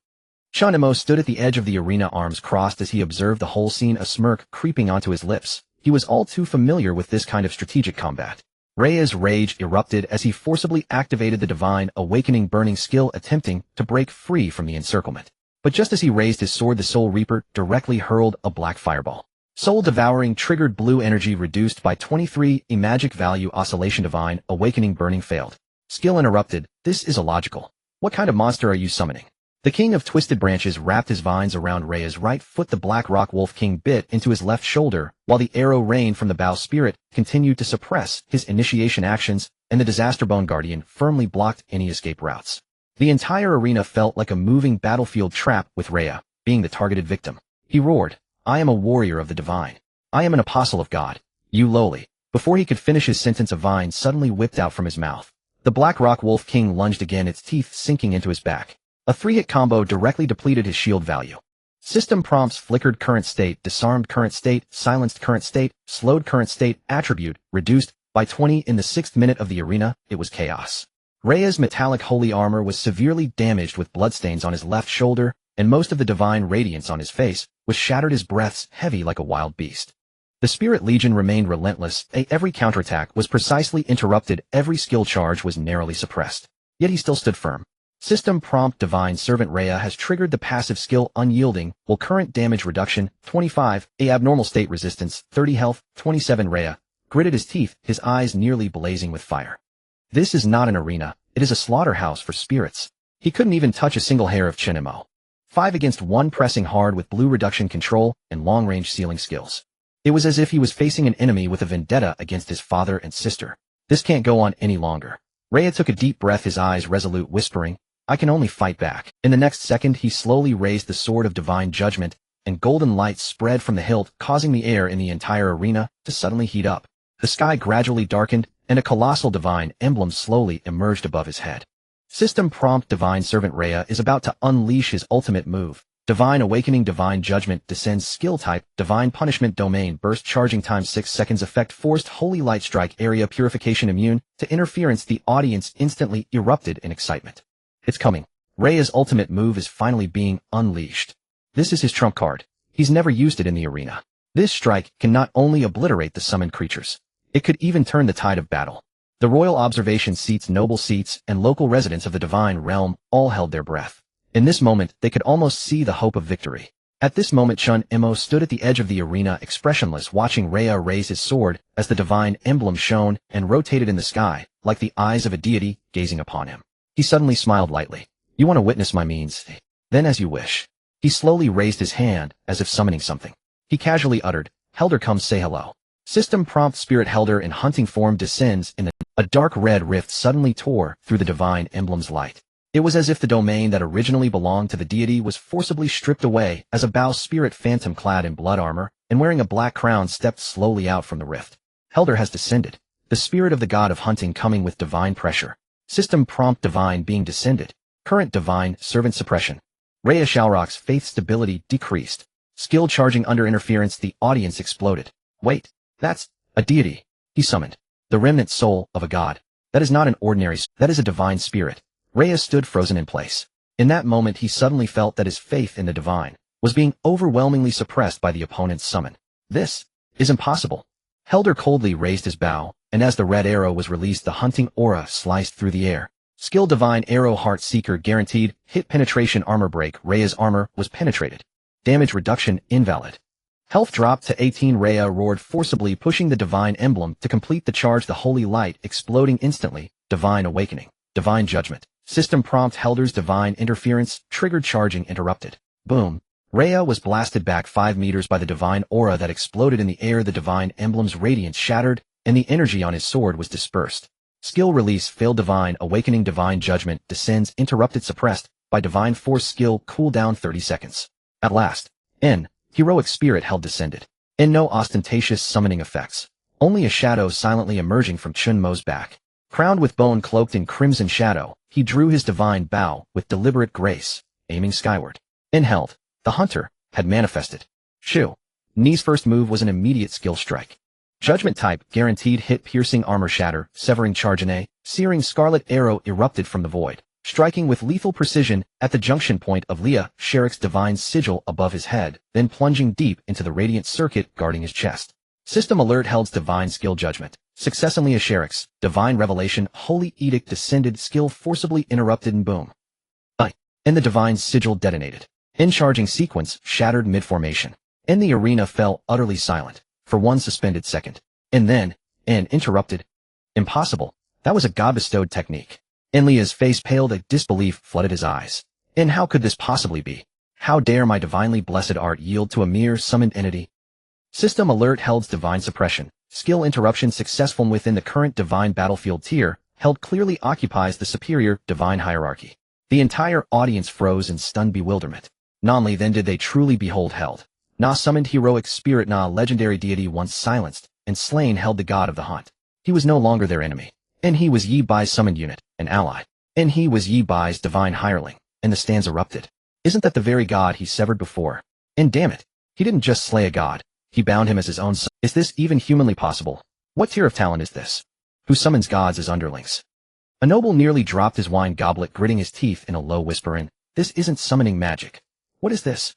Chen Mo stood at the edge of the arena, arms crossed, as he observed the whole scene, a smirk creeping onto his lips. He was all too familiar with this kind of strategic combat. Rhea's rage erupted as he forcibly activated the Divine Awakening burning skill, attempting to break free from the encirclement. But just as he raised his sword, the Soul Reaper directly hurled a black fireball. Soul Devouring triggered, blue energy reduced by 23, a magic value oscillation. Divine Awakening burning failed. Skill interrupted. This is illogical. What kind of monster are you summoning? The King of Twisted Branches wrapped his vines around Rhea's right foot. The Black Rock Wolf King bit into his left shoulder, while the arrow rained from the bow. Spirit continued to suppress his initiation actions, and the Disaster Bone Guardian firmly blocked any escape routes. The entire arena felt like a moving battlefield trap, with Rhea being the targeted victim. He roared, "I am a warrior of the divine. I am an apostle of God. You lowly." Before he could finish his sentence, a vine suddenly whipped out from his mouth. The Black Rock Wolf King lunged again, its teeth sinking into his back. A 3-hit combo directly depleted his shield value. System prompts: flickered current state, disarmed current state, silenced current state, slowed current state, attribute, reduced by 20. In the 6th minute of the arena, it was chaos. Rhea's metallic holy armor was severely damaged, with bloodstains on his left shoulder, and most of the divine radiance on his face was shattered, his breaths heavy like a wild beast. The Spirit Legion remained relentless. Every counterattack was precisely interrupted, every skill charge was narrowly suppressed. Yet he still stood firm. System prompt: Divine Servant Rhea has triggered the passive skill Unyielding, will current damage reduction 25, a abnormal state resistance 30 health 27. Rhea gritted his teeth, his eyes nearly blazing with fire. This is not an arena, it is a slaughterhouse for spirits. He couldn't even touch a single hair of Chen Mo. 5 against 1, pressing hard with blue reduction control and long-range sealing skills. It was as if he was facing an enemy with a vendetta against his father and sister. This can't go on any longer. Rhea took a deep breath, his eyes resolute, whispering, "I can only fight back." In the next second, he slowly raised the sword of divine judgment, and golden light spread from the hilt, causing the air in the entire arena to suddenly heat up. The sky gradually darkened, and a colossal divine emblem slowly emerged above his head. System prompt: Divine Servant Rhea is about to unleash his ultimate move. Divine Awakening, Divine Judgment descends. Skill type: Divine Punishment. Domain: Burst. Charging time 6 seconds. Effect: Forced Holy Light Strike. Area Purification. Immune to interference. The audience instantly erupted in excitement. It's coming. Rhea's ultimate move is finally being unleashed. This is his trump card. He's never used it in the arena. This strike can not only obliterate the summoned creatures, it could even turn the tide of battle. The royal observation seats, noble seats, and local residents of the divine realm all held their breath. In this moment, they could almost see the hope of victory. At this moment, Chen Mo stood at the edge of the arena, expressionless, watching Rhea raise his sword as the divine emblem shone and rotated in the sky, like the eyes of a deity gazing upon him. He suddenly smiled lightly. "You want to witness my means? Then as you wish." He slowly raised his hand, as if summoning something. He casually uttered, "Helder, come say hello." System prompt: Spirit Helder in hunting form descends in a dark red rift suddenly tore through the divine emblem's light. It was as if the domain that originally belonged to the deity was forcibly stripped away, as a bow spirit phantom clad in blood armor and wearing a black crown stepped slowly out from the rift. Helder has descended. The spirit of the god of hunting coming with divine pressure. System prompt: Divine Being descended. Current Divine Servant suppression. Rhea Shalrock's faith stability decreased. Skill charging under interference. The audience exploded. "Wait, that's a deity," he summoned. "The remnant soul of a god. That is not an ordinary, that is a divine spirit." Rhea stood frozen in place. In that moment, he suddenly felt that his faith in the divine was being overwhelmingly suppressed by the opponent's summon. "This is impossible." Helder coldly raised his bow, and as the red arrow was released, the hunting aura sliced through the air. Skill: Divine Arrow Heart Seeker guaranteed. Hit penetration armor break. Rhea's armor was penetrated. Damage reduction invalid. Health dropped to 18. Rhea roared forcibly, pushing the divine emblem to complete the charge, the holy light exploding instantly. Divine Awakening. Divine Judgment. System prompt: Helder's divine interference triggered. Charging interrupted. Boom. Rhea was blasted back 5 meters by the divine aura that exploded in the air. The divine emblem's radiance shattered, and the energy on his sword was dispersed. Skill release failed. Divine Awakening. Divine Judgment descends. Interrupted. Suppressed by divine force. Skill cooldown 30 seconds. At last, N. Heroic Spirit Held descended. And no ostentatious summoning effects. Only a shadow silently emerging from Chen Mo's back. Crowned with bone, cloaked in crimson shadow, he drew his divine bow with deliberate grace, aiming skyward. Held. The hunter had manifested. Shu. Ni's first move was an immediate skill strike. Judgment type: guaranteed hit. Piercing armor shatter, severing charge. A searing scarlet arrow erupted from the void, striking with lethal precision at the junction point of Leah Sherrick's divine sigil above his head, then plunging deep into the radiant circuit guarding his chest. System alert: Held's divine skill judgment. Success on Leah Sherrick's divine revelation. Holy edict descended. Skill forcibly interrupted, and boom. And the divine sigil detonated. In charging sequence shattered mid-formation. And the arena fell utterly silent for one suspended second. And then, interrupted. Impossible. That was a god-bestowed technique. And Leah's face paled, a disbelief flooded his eyes. And how could this possibly be? How dare my divinely blessed art yield to a mere summoned entity? System alert held divine suppression. Skill interruption successful within the current divine battlefield tier, held clearly occupies the superior divine hierarchy. The entire audience froze in stunned bewilderment. Not only then did they truly behold held. Na summoned heroic spirit, Na legendary deity once silenced and slain, held the god of the hunt. He was no longer their enemy. And he was Yi Bai's summoned unit, an ally. And he was Yi Bai's divine hireling, and the stands erupted. Isn't that the very god he severed before? And damn it, he didn't just slay a god, he bound him as his own son. Is this even humanly possible? What tier of talent is this? Who summons gods as underlings? A noble nearly dropped his wine goblet, gritting his teeth in a low whisper, and this isn't summoning magic. What is this?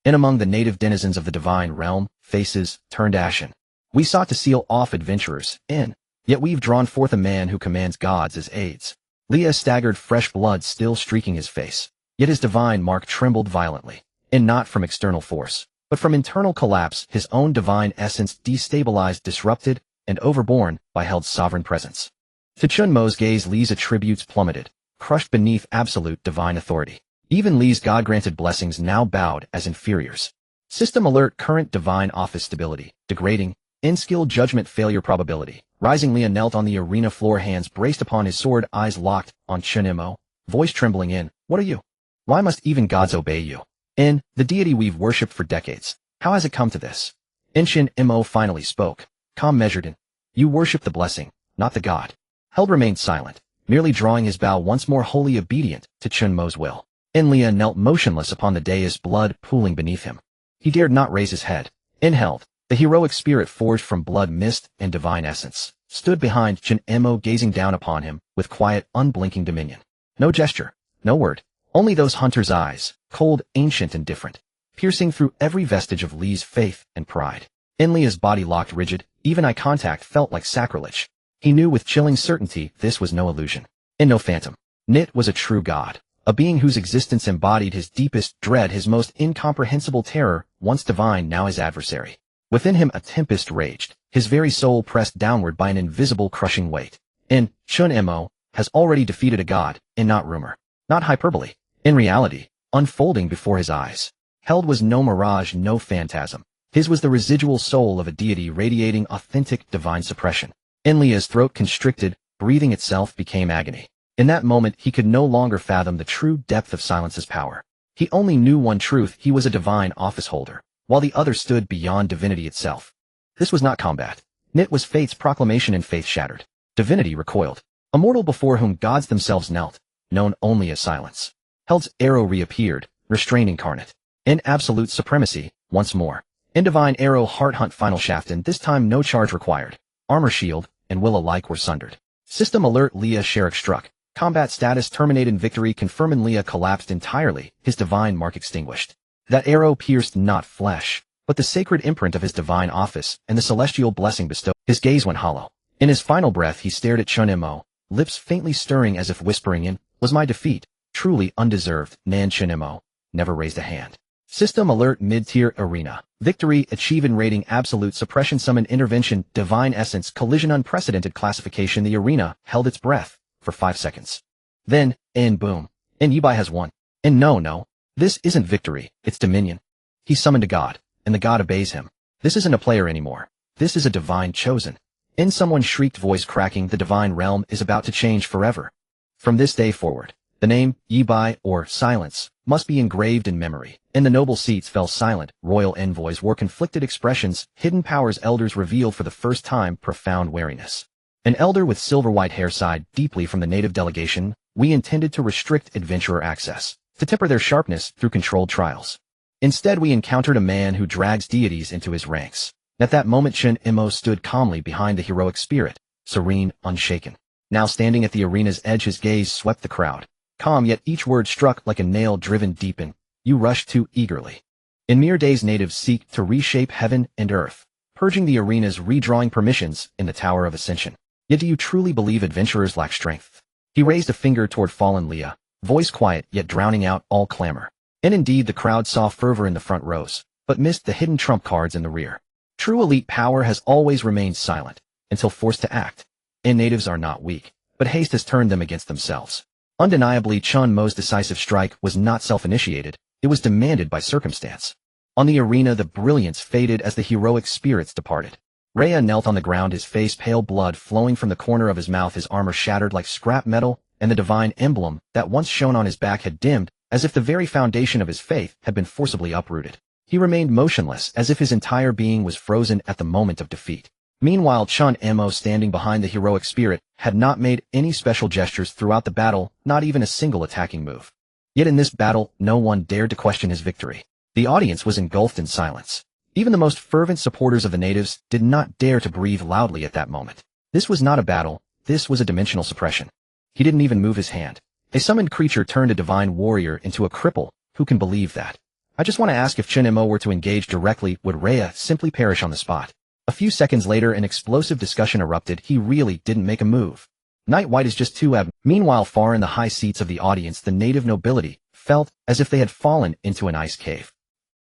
And among the native denizens of the divine realm, faces turned ashen. We sought to seal off adventurers in, yet we've drawn forth a man who commands gods as aids. Leah staggered, fresh blood still streaking his face. Yet his divine mark trembled violently, and not from external force, but from internal collapse, his own divine essence destabilized, disrupted, and overborne by Held's sovereign presence. To Chen Mo's gaze, Li's attributes plummeted, crushed beneath absolute divine authority. Even Li's god-granted blessings now bowed as inferiors. System alert, current divine office stability, degrading, in-skill judgment failure probability. Rising, Leah knelt on the arena floor, hands braced upon his sword, eyes locked on Chen Mo, voice trembling in, "What are you? Why must even gods obey you? In, the deity we've worshipped for decades. How has it come to this?" And Chen Mo finally spoke, calm, measured, in, "You worship the blessing, not the god." Held remained silent, merely drawing his bow once more, wholly obedient to Chen Mo's will. And Leah knelt motionless upon the dais, blood pooling beneath him. He dared not raise his head. In Held, the heroic spirit forged from blood, mist, and divine essence, stood behind Chen Mo, gazing down upon him with quiet, unblinking dominion. No gesture, no word, only those hunter's eyes, cold, ancient, and different, piercing through every vestige of Li's faith and pride. In Leah's body locked rigid, even eye contact felt like sacrilege. He knew with chilling certainty this was no illusion, and no phantom. Nit was a true god, a being whose existence embodied his deepest dread, his most incomprehensible terror, once divine, now his adversary. Within him a tempest raged, his very soul pressed downward by an invisible crushing weight. And Chen Mo has already defeated a god, and not rumor, not hyperbole. In reality, unfolding before his eyes. Held was no mirage, no phantasm. His was the residual soul of a deity, radiating authentic divine suppression. In Leah's throat constricted, breathing itself became agony. In that moment he could no longer fathom the true depth of Silence's power. He only knew one truth: he was a divine office holder, while the other stood beyond divinity itself. This was not combat. Nit was fate's proclamation, and faith shattered. Divinity recoiled. A mortal before whom gods themselves knelt, known only as Silence. Held's arrow reappeared, restraint incarnate. In absolute supremacy, once more. In divine arrow, heart hunt, final shaft, and this time no charge required. Armor, shield, and will alike were sundered. System alert, Leah Sherrick struck. Combat status terminated, victory confirmed. Leah collapsed entirely, his divine mark extinguished. That arrow pierced not flesh, but the sacred imprint of his divine office and the celestial blessing bestowed. His gaze went hollow. In his final breath he stared at Chen Mo, lips faintly stirring as if whispering in, "Was my defeat truly undeserved?" Nan Chen Mo never raised a hand. System alert, mid-tier arena. Victory, achievement rating, absolute suppression, summon, intervention, divine essence, collision, unprecedented classification. The arena held its breath for 5 seconds. Then, and boom. And Yi Bai has won. And no. This isn't victory, it's dominion. He summoned a god, and the god obeys him. This isn't a player anymore. This is a divine chosen. And someone shrieked, voice cracking, the divine realm is about to change forever. From this day forward, the name, Yi Bai, or Silence, must be engraved in memory. And the noble seats fell silent, royal envoys wore conflicted expressions, hidden powers, elders revealed for the first time profound wariness. An elder with silver-white hair sighed deeply from the native delegation. "We intended to restrict adventurer access, to temper their sharpness through controlled trials. Instead we encountered a man who drags deities into his ranks." At that moment Chen Mo stood calmly behind the heroic spirit, serene, unshaken. Now standing at the arena's edge, his gaze swept the crowd. Calm, yet each word struck like a nail driven deep in. "You rush too eagerly. In mere days natives seek to reshape heaven and earth, purging the arenas, redrawing permissions in the Tower of Ascension. Yet do you truly believe adventurers lack strength?" He raised a finger toward fallen Leah, voice quiet yet drowning out all clamor. And indeed the crowd saw fervor in the front rows, but missed the hidden trump cards in the rear. True elite power has always remained silent, until forced to act. And natives are not weak. but haste has turned them against themselves. Undeniably, Chen Mo's decisive strike was not self-initiated, it was demanded by circumstance. On the arena, the brilliance faded as the heroic spirits departed. Rhea knelt on the ground, his face pale, blood flowing from the corner of his mouth, his armor shattered like scrap metal, and the divine emblem that once shone on his back had dimmed, as if the very foundation of his faith had been forcibly uprooted. He remained motionless, as if his entire being was frozen at the moment of defeat. Meanwhile, Chen Mo, standing behind the heroic spirit, had not made any special gestures throughout the battle, not even a single attacking move. Yet in this battle, no one dared to question his victory. The audience was engulfed in silence. Even the most fervent supporters of the natives did not dare to breathe loudly at that moment. This was not a battle, this was a dimensional suppression. He didn't even move his hand. A summoned creature turned a divine warrior into a cripple. Who can believe that? I just want to ask, if Chen Mo were to engage directly, would Rhea simply perish on the spot? A few seconds later, an explosive discussion erupted. He really didn't make a move. Knight White is just too Meanwhile, far in the high seats of the audience, the native nobility felt as if they had fallen into an ice cave.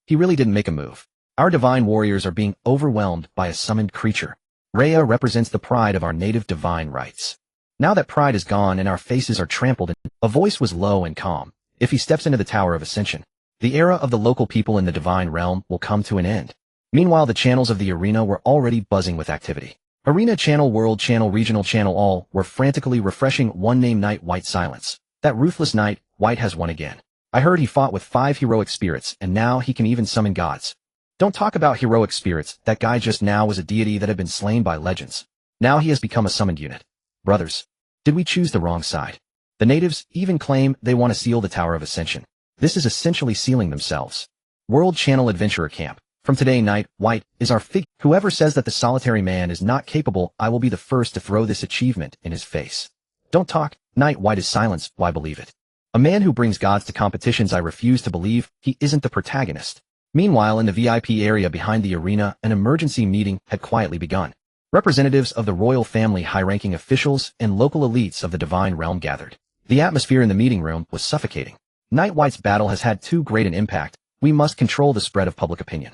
He really didn't make a move. Our divine warriors are being overwhelmed by a summoned creature. Rhea represents the pride of our native divine rights. Now that pride is gone and our faces are trampled in, a voice was low and calm. If he steps into the Tower of Ascension, the era of the local people in the divine realm will come to an end. Meanwhile, the channels of the arena were already buzzing with activity. Arena channel, world channel, regional channel, all were frantically refreshing. One name: Knight White. Silence. That ruthless Knight White has won again. I heard he fought with 5 heroic spirits, and now he can even summon gods. Don't talk about heroic spirits, that guy just now was a deity that had been slain by legends. Now he has become a summoned unit. Brothers, did we choose the wrong side? The natives even claim they want to seal the Tower of Ascension. This is essentially sealing themselves. World Channel Adventurer Camp. From today, Knight White is our figure. Whoever says that the solitary man is not capable, I will be the first to throw this achievement in his face. Don't talk. Knight White is silence. Why believe it? A man who brings gods to competitions. I refuse to believe he isn't the protagonist. Meanwhile, in the VIP area behind the arena, an emergency meeting had quietly begun. Representatives of the royal family, high-ranking officials, and local elites of the divine realm gathered. The atmosphere in the meeting room was suffocating. Knight White's battle has had too great an impact. We must control the spread of public opinion.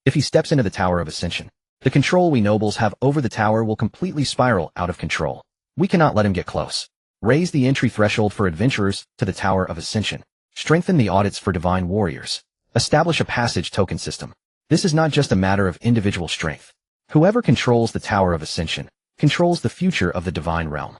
If he steps into the Tower of Ascension, the control we nobles have over the tower will completely spiral out of control. We cannot let him get close. Raise the entry threshold for adventurers to the Tower of Ascension. Strengthen the audits for divine warriors. Establish a passage token system. This is not just a matter of individual strength. Whoever controls the Tower of Ascension controls the future of the divine realm.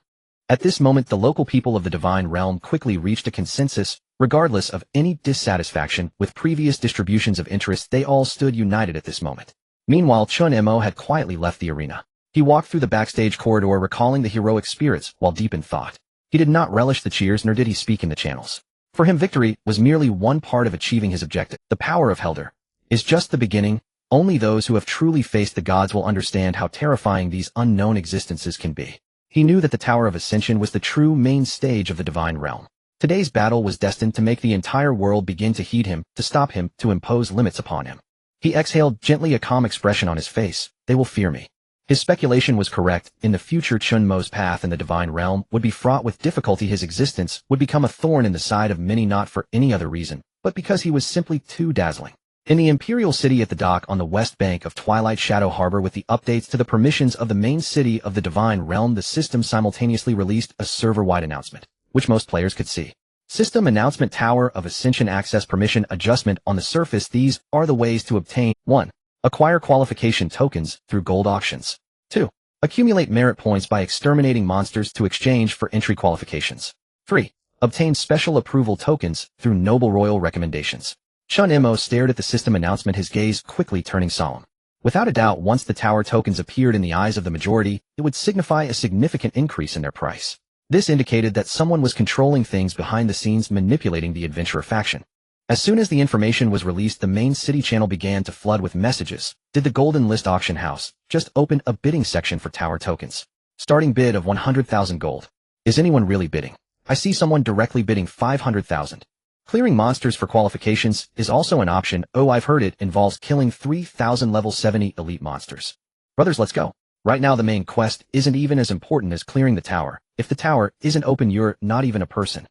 At this moment, the local people of the divine realm quickly reached a consensus. Regardless of any dissatisfaction with previous distributions of interest, they all stood united at this moment. Meanwhile, Chen Mo had quietly left the arena. He walked through the backstage corridor, recalling the heroic spirits while deep in thought. He did not relish the cheers, nor did he speak in the channels. For him, victory was merely one part of achieving his objective. The power of Helder is just the beginning. Only those who have truly faced the gods will understand how terrifying these unknown existences can be. He knew that the Tower of Ascension was the true main stage of the divine realm. Today's battle was destined to make the entire world begin to heed him, to stop him, to impose limits upon him. He exhaled gently, a calm expression on his face. They will fear me. His speculation was correct. In the future, Chen Mo's path in the divine realm would be fraught with difficulty. His existence would become a thorn in the side of many, not for any other reason, but because he was simply too dazzling. In the Imperial City at the dock on the west bank of Twilight Shadow Harbor, with the updates to the permissions of the main city of the divine realm, the system simultaneously released a server-wide announcement, which most players could see. System announcement: Tower of Ascension access permission adjustment. On the surface, these are the ways to obtain: 1. Acquire qualification tokens through gold auctions. 2. Accumulate merit points by exterminating monsters to exchange for entry qualifications. 3. Obtain special approval tokens through noble royal recommendations. Chen Mo stared at the system announcement, his gaze quickly turning solemn. Without a doubt, once the tower tokens appeared in the eyes of the majority, it would signify a significant increase in their price. This indicated that someone was controlling things behind the scenes, manipulating the adventurer faction. As soon as the information was released, the main city channel began to flood with messages. Did the Golden List auction house just open a bidding section for tower tokens? Starting bid of 100,000 gold. Is anyone really bidding? I see someone directly bidding 500,000. Clearing monsters for qualifications is also an option. Oh, I've heard it involves killing 3,000 level 70 elite monsters. Brothers, let's go. Right now the main quest isn't even as important as clearing the tower. If the tower isn't open, you're not even a person.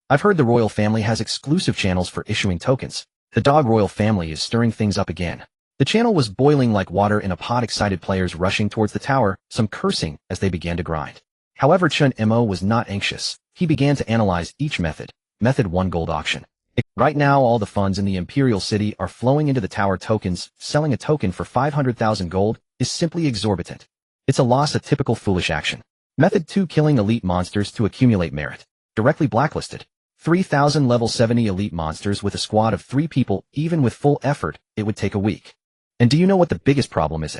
I've heard the royal family has exclusive channels for issuing tokens. The dog royal family is stirring things up again. The channel was boiling like water in a pot, excited players rushing towards the tower, some cursing as they began to grind. However, Chen Mo was not anxious. He began to analyze each method. Method 1: Gold Auction. Right now, all the funds in the Imperial City are flowing into the tower tokens. Selling a token for 500,000 gold is simply exorbitant. It's a loss, a typical foolish action. Method 2: Killing elite monsters to accumulate merit. Directly blacklisted. 3,000 level 70 elite monsters with a squad of 3 people. Even with full effort, it would take a week. And do you know what the biggest problem is?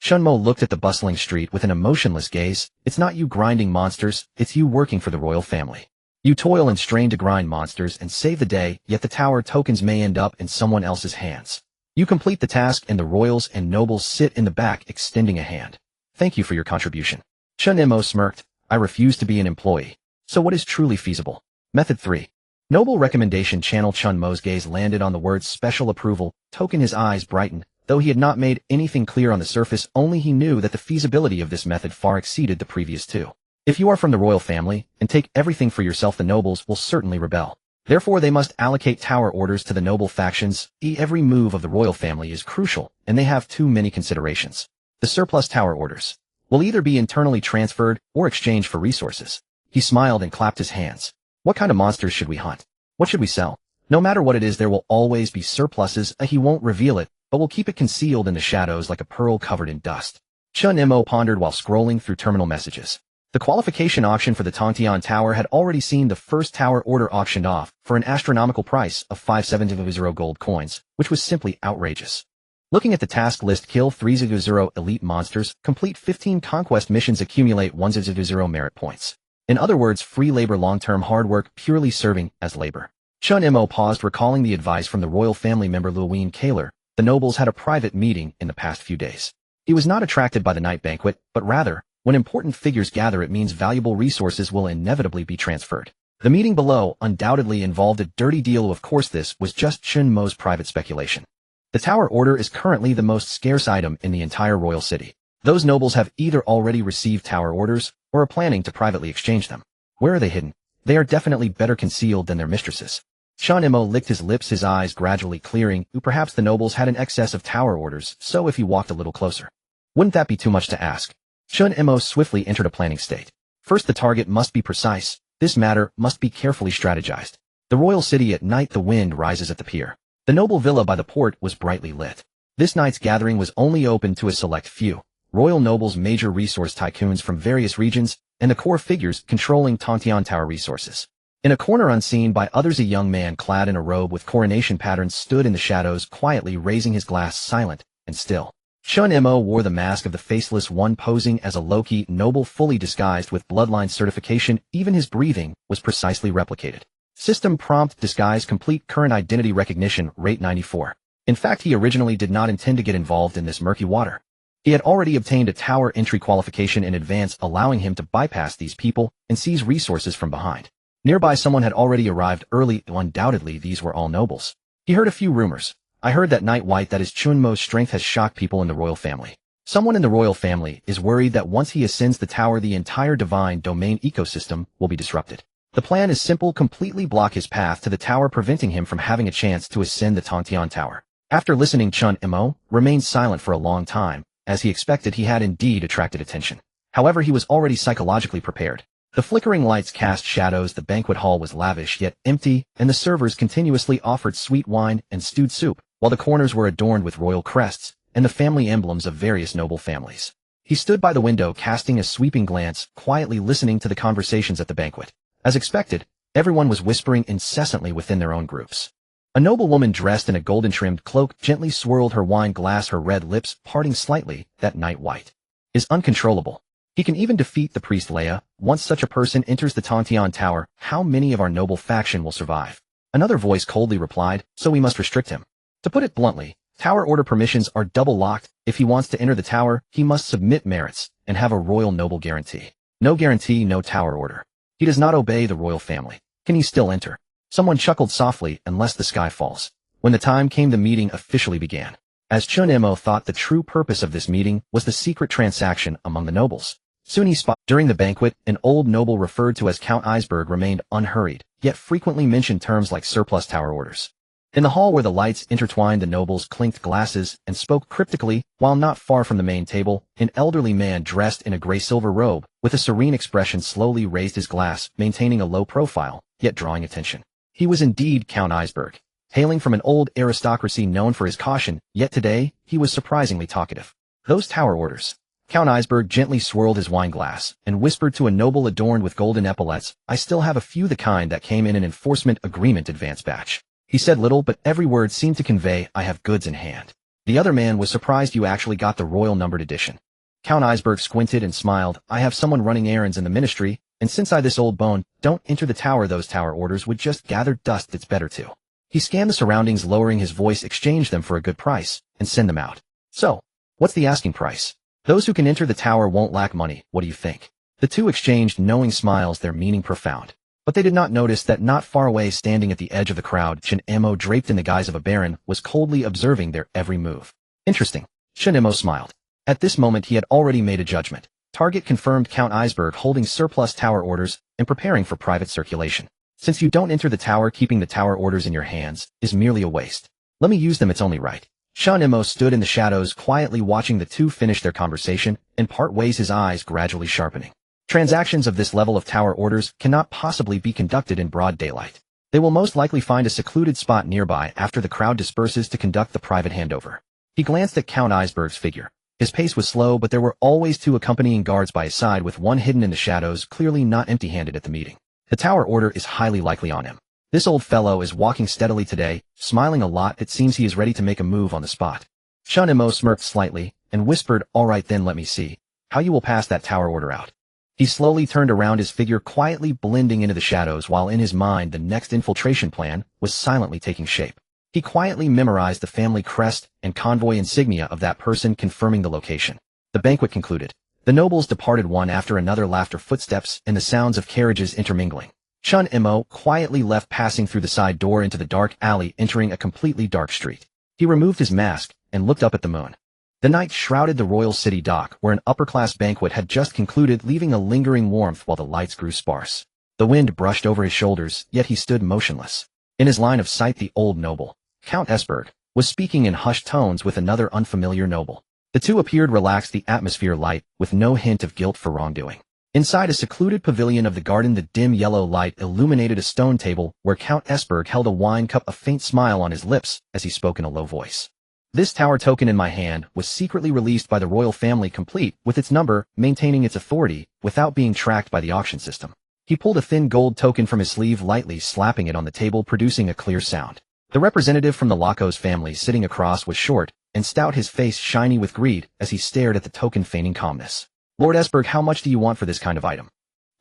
Chen Mo looked at the bustling street with an emotionless gaze. It's not you grinding monsters, it's you working for the royal family. You toil and strain to grind monsters and save the day, yet the tower tokens may end up in someone else's hands. You complete the task and the royals and nobles sit in the back extending a hand. Thank you for your contribution. Chen Mo smirked. I refuse to be an employee. So what is truly feasible? Method 3. Noble recommendation channel. Chen Mo's gaze landed on the words special approval token. His eyes brightened. Though he had not made anything clear on the surface, only he knew that the feasibility of this method far exceeded the previous two. If you are from the royal family, and take everything for yourself, the nobles will certainly rebel. Therefore they must allocate tower orders to the noble factions. Every move of the royal family is crucial, and they have too many considerations. The surplus tower orders will either be internally transferred or exchanged for resources. He smiled and clapped his hands. What kind of monsters should we hunt? What should we sell? No matter what it is, there will always be surpluses. He won't reveal it, but will keep it concealed in the shadows like a pearl covered in dust. Chen Mo pondered while scrolling through terminal messages. The qualification auction for the Tongtian Tower had already seen the first tower order auctioned off for an astronomical price of 570 gold coins, which was simply outrageous. Looking at the task list, kill 300 elite monsters, complete 15 conquest missions, accumulate 100 merit points. In other words, free labor, long-term hard work, purely serving as labor. Chen Mo paused, recalling the advice from the royal family member Luween Kaler. The nobles had a private meeting in the past few days. He was not attracted by the night banquet, but rather, when important figures gather, it means valuable resources will inevitably be transferred. The meeting below undoubtedly involved a dirty deal. Of course, this was just Chen Mo's private speculation. The tower order is currently the most scarce item in the entire royal city. Those nobles have either already received tower orders or are planning to privately exchange them. Where are they hidden? They are definitely better concealed than their mistresses. Chen Mo licked his lips, his eyes gradually clearing. Perhaps the nobles had an excess of tower orders, so if he walked a little closer. Wouldn't that be too much to ask? Chen Mo swiftly entered a planning state. First, the target must be precise. This matter must be carefully strategized. The royal city at night. The wind rises at the pier. The noble villa by the port was brightly lit. This night's gathering was only open to a select few. Royal nobles, major resource tycoons from various regions, and the core figures controlling Tongtian Tower resources. In a corner unseen by others, a young man clad in a robe with coronation patterns stood in the shadows, quietly raising his glass, silent and still. Chen Mo wore the mask of the faceless one, posing as a low-key noble fully disguised with bloodline certification. Even his breathing was precisely replicated. System prompt: disguise complete, current identity recognition rate 94. In fact, he originally did not intend to get involved in this murky water. He had already obtained a tower entry qualification in advance, allowing him to bypass these people and seize resources from behind. Nearby, someone had already arrived early. Undoubtedly, these were all nobles. He heard a few rumors. I heard that Night White, that is Chen Mo's strength, has shocked people in the royal family. Someone in the royal family is worried that once he ascends the tower, the entire divine domain ecosystem will be disrupted. The plan is simple: completely block his path to the tower, preventing him from having a chance to ascend the Tongtian Tower. After listening, Chen Mo remained silent for a long time. As he expected, he had indeed attracted attention. However, he was already psychologically prepared. The flickering lights cast shadows, the banquet hall was lavish yet empty, and the servers continuously offered sweet wine and stewed soup, while the corners were adorned with royal crests and the family emblems of various noble families. He stood by the window, casting a sweeping glance, quietly listening to the conversations at the banquet. As expected, everyone was whispering incessantly within their own groups. A noble woman dressed in a golden-trimmed cloak gently swirled her wine glass, her red lips parting slightly. That Night White is uncontrollable. He can even defeat the priest Leia. Once such a person enters the Tongtian Tower, how many of our noble faction will survive? Another voice coldly replied, so we must restrict him. To put it bluntly, tower order permissions are double-locked. If he wants to enter the tower, he must submit merits and have a royal noble guarantee. No guarantee, no tower order. He does not obey the royal family. Can he still enter? Someone chuckled softly, unless the sky falls. When the time came, the meeting officially began. As Chen Mo thought, the true purpose of this meeting was the secret transaction among the nobles. Soon he spotted. During the banquet, an old noble referred to as Count Iceberg remained unhurried, yet frequently mentioned terms like surplus tower orders. In the hall where the lights intertwined, the nobles clinked glasses and spoke cryptically, while not far from the main table, an elderly man dressed in a gray-silver robe, with a serene expression slowly raised his glass, maintaining a low profile, yet drawing attention. He was indeed Count Iceberg. Hailing from an old aristocracy known for his caution, yet today, he was surprisingly talkative. Those tower orders. Count Iceberg gently swirled his wine glass and whispered to a noble adorned with golden epaulets, "I still have a few, the kind that came in an enforcement agreement advance batch." He said little, but every word seemed to convey, "I have goods in hand." The other man was surprised you actually got the royal numbered edition. Count Iceberg squinted and smiled. "I have someone running errands in the ministry, and since I this old bone don't enter the tower, those tower orders would just gather dust. It's better to." He scanned the surroundings, lowering his voice, "Exchange them for a good price, and send them out." "So, what's the asking price?" "Those who can enter the tower won't lack money. What do you think?" The two exchanged knowing smiles, their meaning profound. But they did not notice that not far away, standing at the edge of the crowd, Chen Mo, draped in the guise of a baron, was coldly observing their every move. "Interesting." Chen Mo smiled. At this moment he had already made a judgment. Target confirmed: Count Iceberg holding surplus tower orders and preparing for private circulation. Since you don't enter the tower, keeping the tower orders in your hands is merely a waste. Let me use them, it's only right. Chen Mo stood in the shadows, quietly watching the two finish their conversation, and part ways, his eyes gradually sharpening. Transactions of this level of tower orders cannot possibly be conducted in broad daylight. They will most likely find a secluded spot nearby after the crowd disperses to conduct the private handover. He glanced at Count Iceberg's figure. His pace was slow, but there were always two accompanying guards by his side, with one hidden in the shadows, clearly not empty-handed at the meeting. The tower order is highly likely on him. This old fellow is walking steadily today, smiling a lot. It seems he is ready to make a move on the spot. Chen Mo smirked slightly and whispered, "All right then, let me see how you will pass that tower order out." He slowly turned around, his figure quietly blending into the shadows, while in his mind the next infiltration plan was silently taking shape. He quietly memorized the family crest and convoy insignia of that person, confirming the location. The banquet concluded. The nobles departed one after another, laughter, footsteps, and the sounds of carriages intermingling. Chen Mo quietly left, passing through the side door into the dark alley, entering a completely dark street. He removed his mask and looked up at the moon. The night shrouded the royal city dock, where an upper-class banquet had just concluded, leaving a lingering warmth while the lights grew sparse. The wind brushed over his shoulders, yet he stood motionless. In his line of sight, the old noble, Count Iceberg, was speaking in hushed tones with another unfamiliar noble. The two appeared relaxed, the atmosphere light, with no hint of guilt for wrongdoing. Inside a secluded pavilion of the garden, the dim yellow light illuminated a stone table where Count Iceberg held a wine cup, a faint smile on his lips as he spoke in a low voice. "This tower token in my hand was secretly released by the royal family, complete with its number, maintaining its authority without being tracked by the auction system." He pulled a thin gold token from his sleeve, lightly slapping it on the table, producing a clear sound. The representative from the Lacos family sitting across was short and stout, his face shiny with greed as he stared at the token, feigning calmness. "Lord Iceberg, how much do you want for this kind of item?"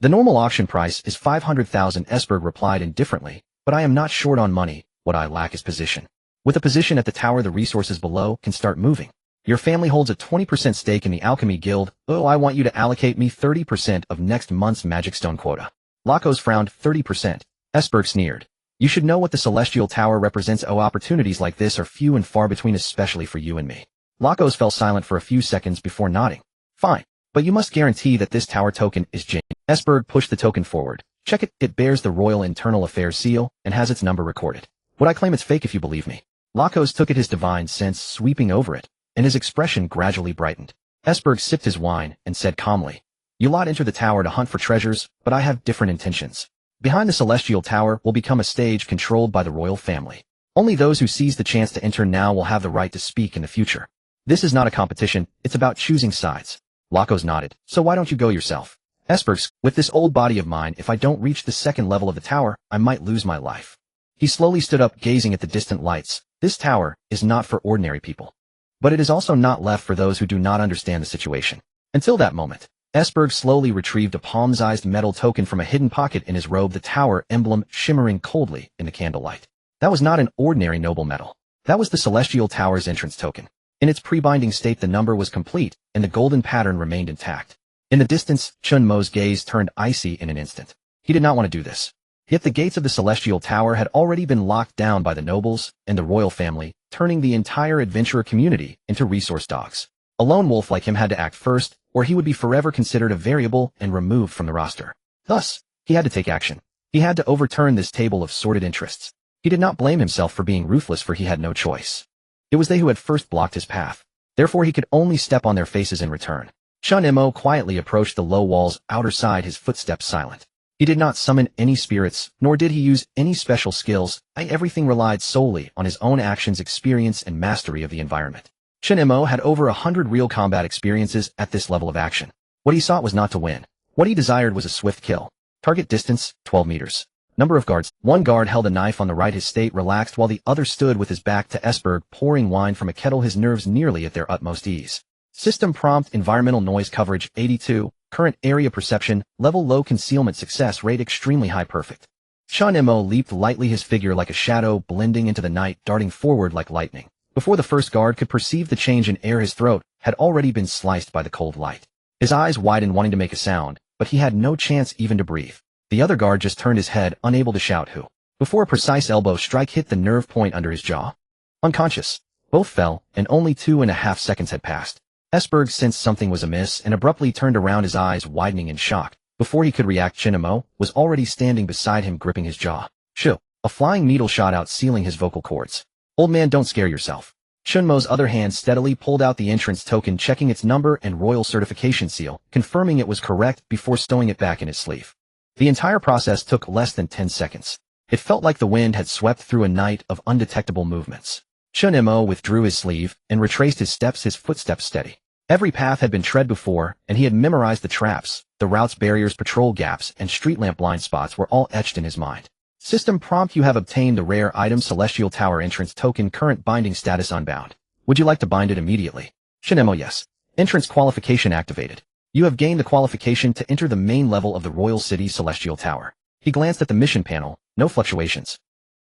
"The normal auction price is 500,000, Iceberg replied indifferently, "but I am not short on money. What I lack is position. With a position at the tower, the resources below can start moving. Your family holds a 20% stake in the Alchemy Guild. Oh, I want you to allocate me 30% of next month's Magic Stone quota." Lacos frowned. 30%. Iceberg sneered. "You should know what the Celestial Tower represents. Oh, opportunities like this are few and far between, especially for you and me." Lacos fell silent for a few seconds before nodding. "Fine. But you must guarantee that this tower token is genuine." Iceberg pushed the token forward. "Check it. It bears the Royal Internal Affairs seal and has its number recorded. Would I claim it's fake if you believe me?" Lacos took it, his divine sense sweeping over it, and his expression gradually brightened. Iceberg sipped his wine and said calmly, "You lot enter the tower to hunt for treasures, but I have different intentions. Behind the Celestial Tower will become a stage controlled by the royal family. Only those who seize the chance to enter now will have the right to speak in the future. This is not a competition, it's about choosing sides." Lacos nodded. "So why don't you go yourself?" Iceberg, "With this old body of mine, if I don't reach the second level of the tower, I might lose my life." He slowly stood up, gazing at the distant lights. This tower is not for ordinary people. But it is also not left for those who do not understand the situation. Until that moment, Iceberg slowly retrieved a palm-sized metal token from a hidden pocket in his robe, the tower emblem shimmering coldly in the candlelight. That was not an ordinary noble metal. That was the Celestial Tower's entrance token. In its pre-binding state, the number was complete, and the golden pattern remained intact. In the distance, Chen Mo's gaze turned icy in an instant. He did not want to do this. Yet the gates of the Celestial Tower had already been locked down by the nobles and the royal family, turning the entire adventurer community into resource dogs. A lone wolf like him had to act first, or he would be forever considered a variable and removed from the roster. Thus, he had to take action. He had to overturn this table of sordid interests. He did not blame himself for being ruthless, for he had no choice. It was they who had first blocked his path. Therefore he could only step on their faces in return. Chen Mo quietly approached the low wall's outer side, his footsteps silent. He did not summon any spirits, nor did he use any special skills. Everything relied solely on his own actions, experience, and mastery of the environment. Chen Mo had over 100 real combat experiences at this level of action. What he sought was not to win. What he desired was a swift kill. Target distance, 12 meters. Number of guards. One guard held a knife on the right, his state relaxed, while the other stood with his back to Esberg, pouring wine from a kettle, his nerves nearly at their utmost ease. System prompt: environmental noise coverage, 82. Current area perception, level low. Concealment success rate extremely high, perfect. Chen Mo leaped lightly, his figure like a shadow, blending into the night, darting forward like lightning. Before the first guard could perceive the change in air, his throat had already been sliced by the cold light. His eyes widened, wanting to make a sound, but he had no chance even to breathe. The other guard just turned his head, unable to shout who. Before a precise elbow strike hit the nerve point under his jaw. Unconscious. Both fell, and only 2.5 seconds had passed. Esberg sensed something was amiss and abruptly turned around, his eyes widening in shock. Before he could react, Chen Mo was already standing beside him, gripping his jaw. Shoo! A flying needle shot out, sealing his vocal cords. Old man, don't scare yourself. Chen Mo's other hand steadily pulled out the entrance token, checking its number and royal certification seal, confirming it was correct before stowing it back in his sleeve. The entire process took less than 10 seconds. It felt like the wind had swept through a night of undetectable movements. Chen Mo withdrew his sleeve and retraced his steps, his footsteps steady. Every path had been tread before, and he had memorized the traps, the routes, barriers, patrol gaps, and street lamp blind spots were all etched in his mind. System prompt: you have obtained the rare item Celestial Tower entrance token, current binding status unbound. Would you like to bind it immediately? Chen Mo: yes. Entrance qualification activated. You have gained the qualification to enter the main level of the Royal City Celestial Tower. He glanced at the mission panel. No fluctuations.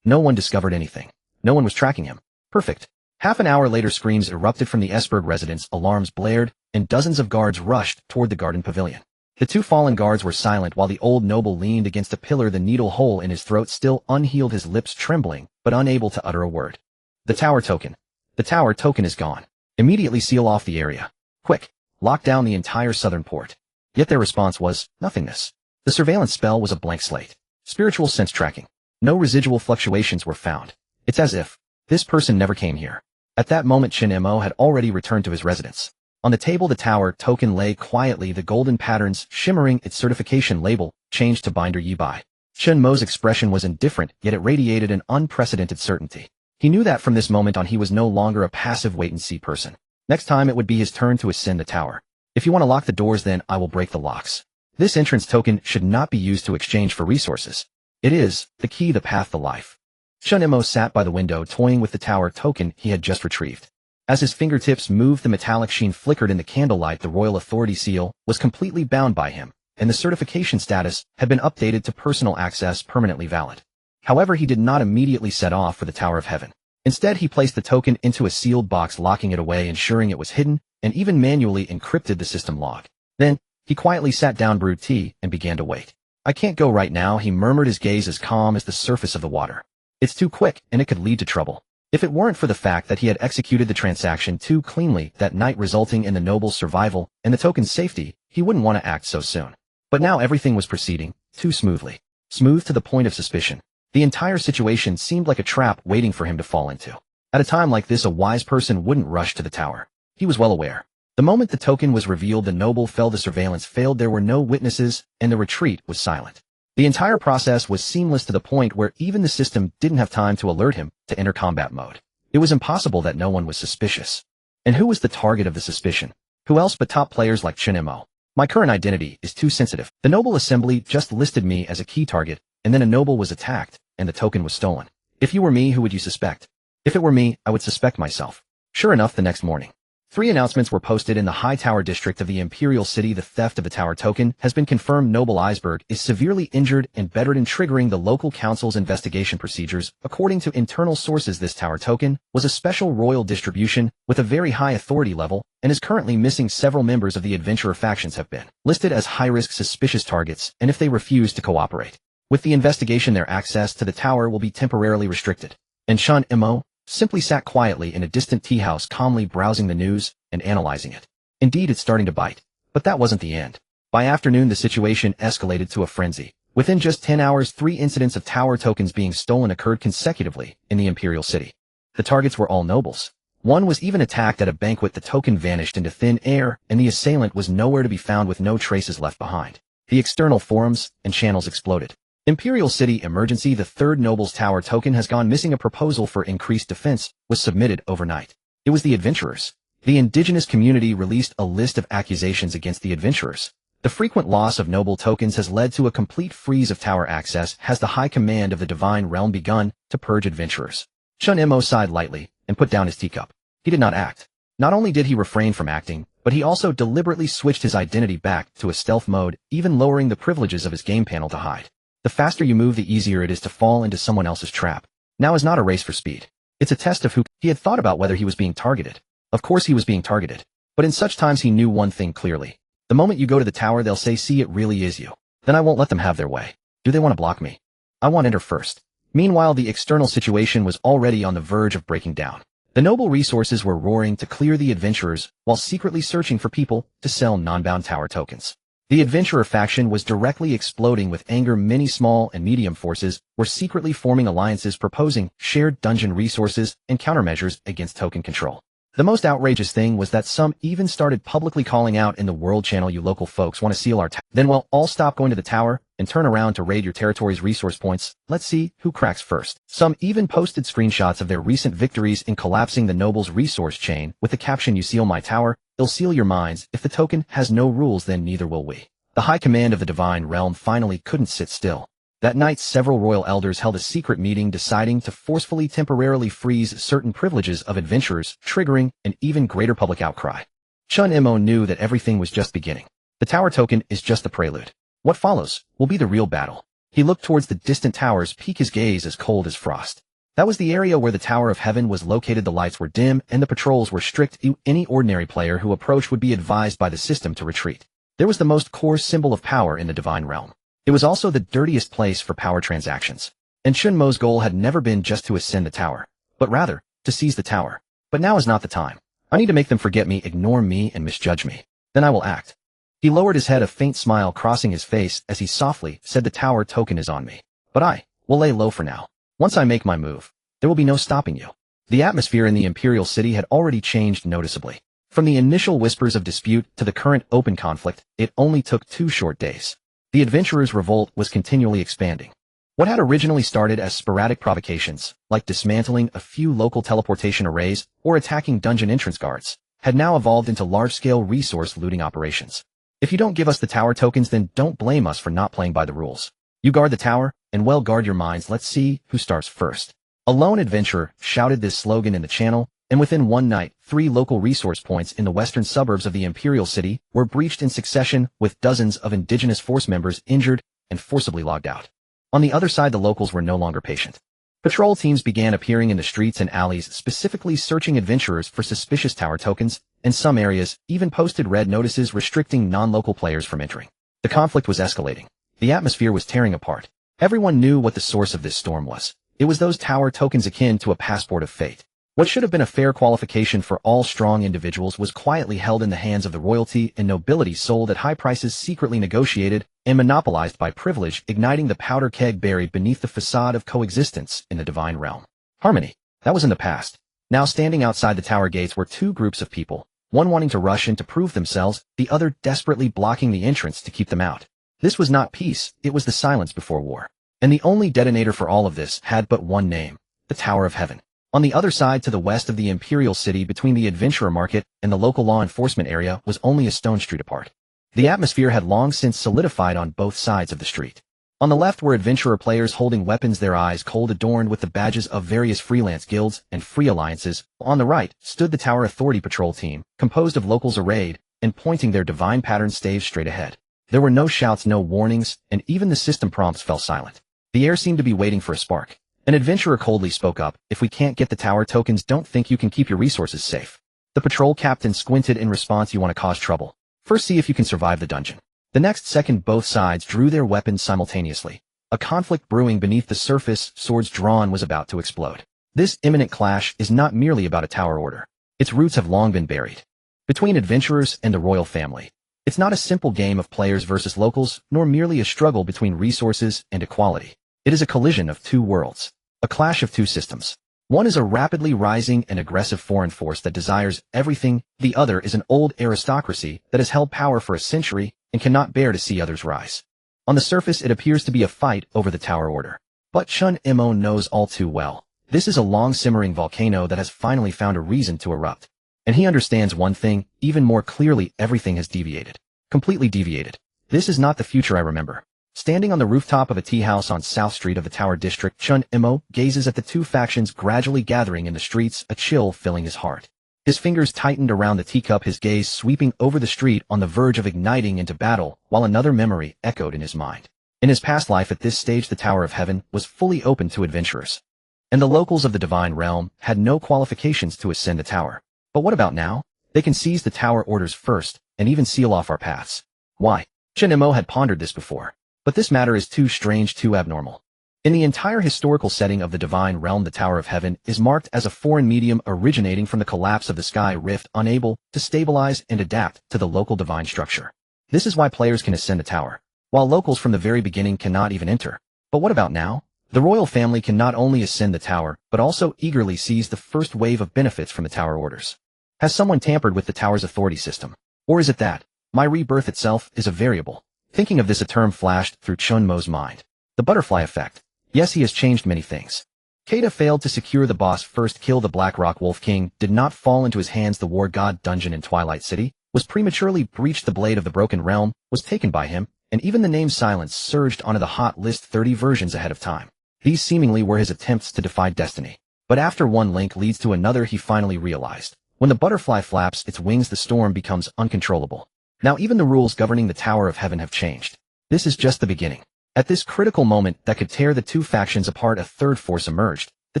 No one discovered anything. No one was tracking him. Perfect. Half an hour later, screams erupted from the Esberg residence, alarms blared, and dozens of guards rushed toward the garden pavilion. The two fallen guards were silent while the old noble leaned against a pillar, the needle hole in his throat still unhealed, his lips trembling, but unable to utter a word. The tower token. The tower token is gone. Immediately seal off the area. Quick. Lock down the entire southern port. Yet their response was nothingness. The surveillance spell was a blank slate. Spiritual sense tracking. No residual fluctuations were found. It's as if this person never came here. At that moment, Chen Mo had already returned to his residence. On the table, the tower token lay quietly, the golden patterns shimmering, its certification label changed to binder ye by. Chen Mo's expression was indifferent, yet it radiated an unprecedented certainty. He knew that from this moment on he was no longer a passive wait-and-see person. Next time it would be his turn to ascend the tower. If you want to lock the doors, then I will break the locks. This entrance token should not be used to exchange for resources. It is the key, the path, the life. Chen Mo sat by the window, toying with the tower token he had just retrieved. As his fingertips moved, the metallic sheen flickered in the candlelight. The royal authority seal was completely bound by him, and the certification status had been updated to personal access, permanently valid. However, he did not immediately set off for the Tower of Heaven. Instead, he placed the token into a sealed box, locking it away, ensuring it was hidden, and even manually encrypted the system log. Then, he quietly sat down, brewed tea, and began to wait. I can't go right now, he murmured, his gaze as calm as the surface of the water. It's too quick, and it could lead to trouble. If it weren't for the fact that he had executed the transaction too cleanly that night, resulting in the noble's survival and the token's safety, he wouldn't want to act so soon. But now everything was proceeding too smoothly. Smooth to the point of suspicion. The entire situation seemed like a trap waiting for him to fall into. At a time like this, a wise person wouldn't rush to the tower. He was well aware. The moment the token was revealed, the noble fell, the surveillance failed, there were no witnesses, and the retreat was silent. The entire process was seamless to the point where even the system didn't have time to alert him to enter combat mode. It was impossible that no one was suspicious. And who was the target of the suspicion? Who else but top players like Chen Mo? My current identity is too sensitive. The noble assembly just listed me as a key target, and then a noble was attacked, and the token was stolen. If you were me, who would you suspect? If it were me, I would suspect myself. Sure enough, the next morning, 3 announcements were posted in the High Tower district of the Imperial City. The theft of the tower token has been confirmed. Noble Iceberg is severely injured and bedridden, triggering the local council's investigation procedures. According to internal sources, this tower token was a special royal distribution with a very high authority level and is currently missing. Several members of the adventurer factions have been listed as high-risk suspicious targets, and if they refuse to cooperate with the investigation, their access to the tower will be temporarily restricted. And Chen Mo simply sat quietly in a distant tea house, calmly browsing the news and analyzing it. Indeed, it's starting to bite. But that wasn't the end. By afternoon, the situation escalated to a frenzy. Within just 10 hours, 3 incidents of tower tokens being stolen occurred consecutively in the Imperial City. The targets were all nobles. One was even attacked at a banquet. The token vanished into thin air, and the assailant was nowhere to be found with no traces left behind. The external forums and channels exploded. Imperial City Emergency. The third noble's tower token has gone missing. A proposal for increased defense was submitted overnight. It was the adventurers. The indigenous community released a list of accusations against the adventurers. The frequent loss of noble tokens has led to a complete freeze of tower access. Has the high command of the Divine Realm begun to purge adventurers? Chen Mo sighed lightly and put down his teacup. He did not act. Not only did he refrain from acting, but he also deliberately switched his identity back to a stealth mode, even lowering the privileges of his game panel to hide. The faster you move, the easier it is to fall into someone else's trap. Now is not a race for speed. It's a test of who. He had thought about whether he was being targeted. Of course he was being targeted. But in such times he knew one thing clearly. The moment you go to the tower, they'll say, "See, it really is you." Then I won't let them have their way. Do they want to block me? I want to enter first. Meanwhile, the external situation was already on the verge of breaking down. The noble resources were roaring to clear the adventurers while secretly searching for people to sell non-bound tower tokens. The adventurer faction was directly exploding with anger. Many small and medium forces were secretly forming alliances, proposing shared dungeon resources and countermeasures against token control. The most outrageous thing was that some even started publicly calling out in the World Channel, "You local folks want to seal our tower? Then we'll all stop going to the tower and turn around to raid your territory's resource points. Let's see who cracks first." Some even posted screenshots of their recent victories in collapsing the noble's resource chain with the caption, "You seal my tower, it'll seal your minds. If the token has no rules, then neither will we." The high command of the Divine Realm finally couldn't sit still. That night, several royal elders held a secret meeting deciding to forcefully temporarily freeze certain privileges of adventurers, triggering an even greater public outcry. Chen Mo knew that everything was just beginning. The tower token is just the prelude. What follows will be the real battle. He looked towards the distant towers, peak his gaze as cold as frost. That was the area where the Tower of Heaven was located. The lights were dim and the patrols were strict. Any ordinary player who approached would be advised by the system to retreat. There was the most core symbol of power in the Divine Realm. It was also the dirtiest place for power transactions. And Chen Mo's goal had never been just to ascend the tower, but rather to seize the tower. But now is not the time. I need to make them forget me, ignore me, and misjudge me. Then I will act. He lowered his head, a faint smile crossing his face as he softly said, "The tower token is on me. But I will lay low for now. Once I make my move, there will be no stopping you." The atmosphere in the Imperial City had already changed noticeably. From the initial whispers of dispute to the current open conflict, it only took 2 short days. The adventurers' revolt was continually expanding. What had originally started as sporadic provocations, like dismantling a few local teleportation arrays or attacking dungeon entrance guards, had now evolved into large-scale resource looting operations. "If you don't give us the tower tokens, then don't blame us for not playing by the rules. You guard the tower, and well, guard your minds. Let's see who starts first." A lone adventurer shouted this slogan in the channel, and within one night, 3 local resource points in the western suburbs of the Imperial City were breached in succession, with dozens of indigenous force members injured and forcibly logged out. On the other side, the locals were no longer patient. Patrol teams began appearing in the streets and alleys, specifically searching adventurers for suspicious tower tokens, and some areas even posted red notices restricting non-local players from entering. The conflict was escalating. The atmosphere was tearing apart. Everyone knew what the source of this storm was. It was those tower tokens, akin to a passport of fate. What should have been a fair qualification for all strong individuals was quietly held in the hands of the royalty and nobility, sold at high prices, secretly negotiated, and monopolized by privilege, igniting the powder keg buried beneath the facade of coexistence in the Divine Realm. Harmony. That was in the past. Now, standing outside the tower gates were 2 groups of people, one wanting to rush in to prove themselves, the other desperately blocking the entrance to keep them out. This was not peace, it was the silence before war. And the only detonator for all of this had but one name: the Tower of Heaven. On the other side, to the west of the Imperial City, between the adventurer market and the local law enforcement area, was only a stone street apart. The atmosphere had long since solidified on both sides of the street. On the left were adventurer players holding weapons, their eyes cold, adorned with the badges of various freelance guilds and free alliances. On the right stood the Tower Authority patrol team, composed of locals arrayed and pointing their divine pattern staves straight ahead. There were no shouts, no warnings, and even the system prompts fell silent. The air seemed to be waiting for a spark. An adventurer coldly spoke up, "If we can't get the tower tokens, don't think you can keep your resources safe." The patrol captain squinted in response, "You want to cause trouble? First see if you can survive the dungeon." The next second, both sides drew their weapons simultaneously. A conflict brewing beneath the surface, swords drawn, was about to explode. This imminent clash is not merely about a tower order. Its roots have long been buried. Between adventurers and the royal family. It's not a simple game of players versus locals, nor merely a struggle between resources and equality. It is a collision of two worlds, a clash of two systems. One is a rapidly rising and aggressive foreign force that desires everything, the other is an old aristocracy that has held power for a century and cannot bear to see others rise. On the surface, it appears to be a fight over the Tower Order. But Chen Mo knows all too well. This is a long-simmering volcano that has finally found a reason to erupt. And he understands one thing, even more clearly: everything has deviated. Completely deviated. This is not the future I remember. Standing on the rooftop of a tea house on South Street of the Tower District, Chen Mo gazes at the two factions gradually gathering in the streets, a chill filling his heart. His fingers tightened around the teacup, his gaze sweeping over the street on the verge of igniting into battle, while another memory echoed in his mind. In his past life at this stage, the Tower of Heaven was fully open to adventurers. And the locals of the Divine Realm had no qualifications to ascend the tower. But what about now? They can seize the Tower Orders first, and even seal off our paths. Why? Chen Mo had pondered this before. But this matter is too strange, too abnormal. In the entire historical setting of the Divine Realm, the Tower of Heaven is marked as a foreign medium originating from the collapse of the Sky Rift, unable to stabilize and adapt to the local divine structure. This is why players can ascend the tower, while locals from the very beginning cannot even enter. But what about now? The royal family can not only ascend the tower, but also eagerly seize the first wave of benefits from the Tower Orders. Has someone tampered with the tower's authority system? Or is it that my rebirth itself is a variable? Thinking of this, a term flashed through Chen Mo's mind. The butterfly effect. Yes, he has changed many things. Kata failed to secure the boss first kill. The Black Rock Wolf King did not fall into his hands. The War God dungeon in Twilight City was prematurely breached. The Blade of the Broken Realm was taken by him, and even the name Silence surged onto the hot list 30 versions ahead of time. These seemingly were his attempts to defy destiny. But after one link leads to another, he finally realized. When the butterfly flaps its wings, the storm becomes uncontrollable. Now even the rules governing the Tower of Heaven have changed. This is just the beginning. At this critical moment that could tear the two factions apart, a third force emerged, the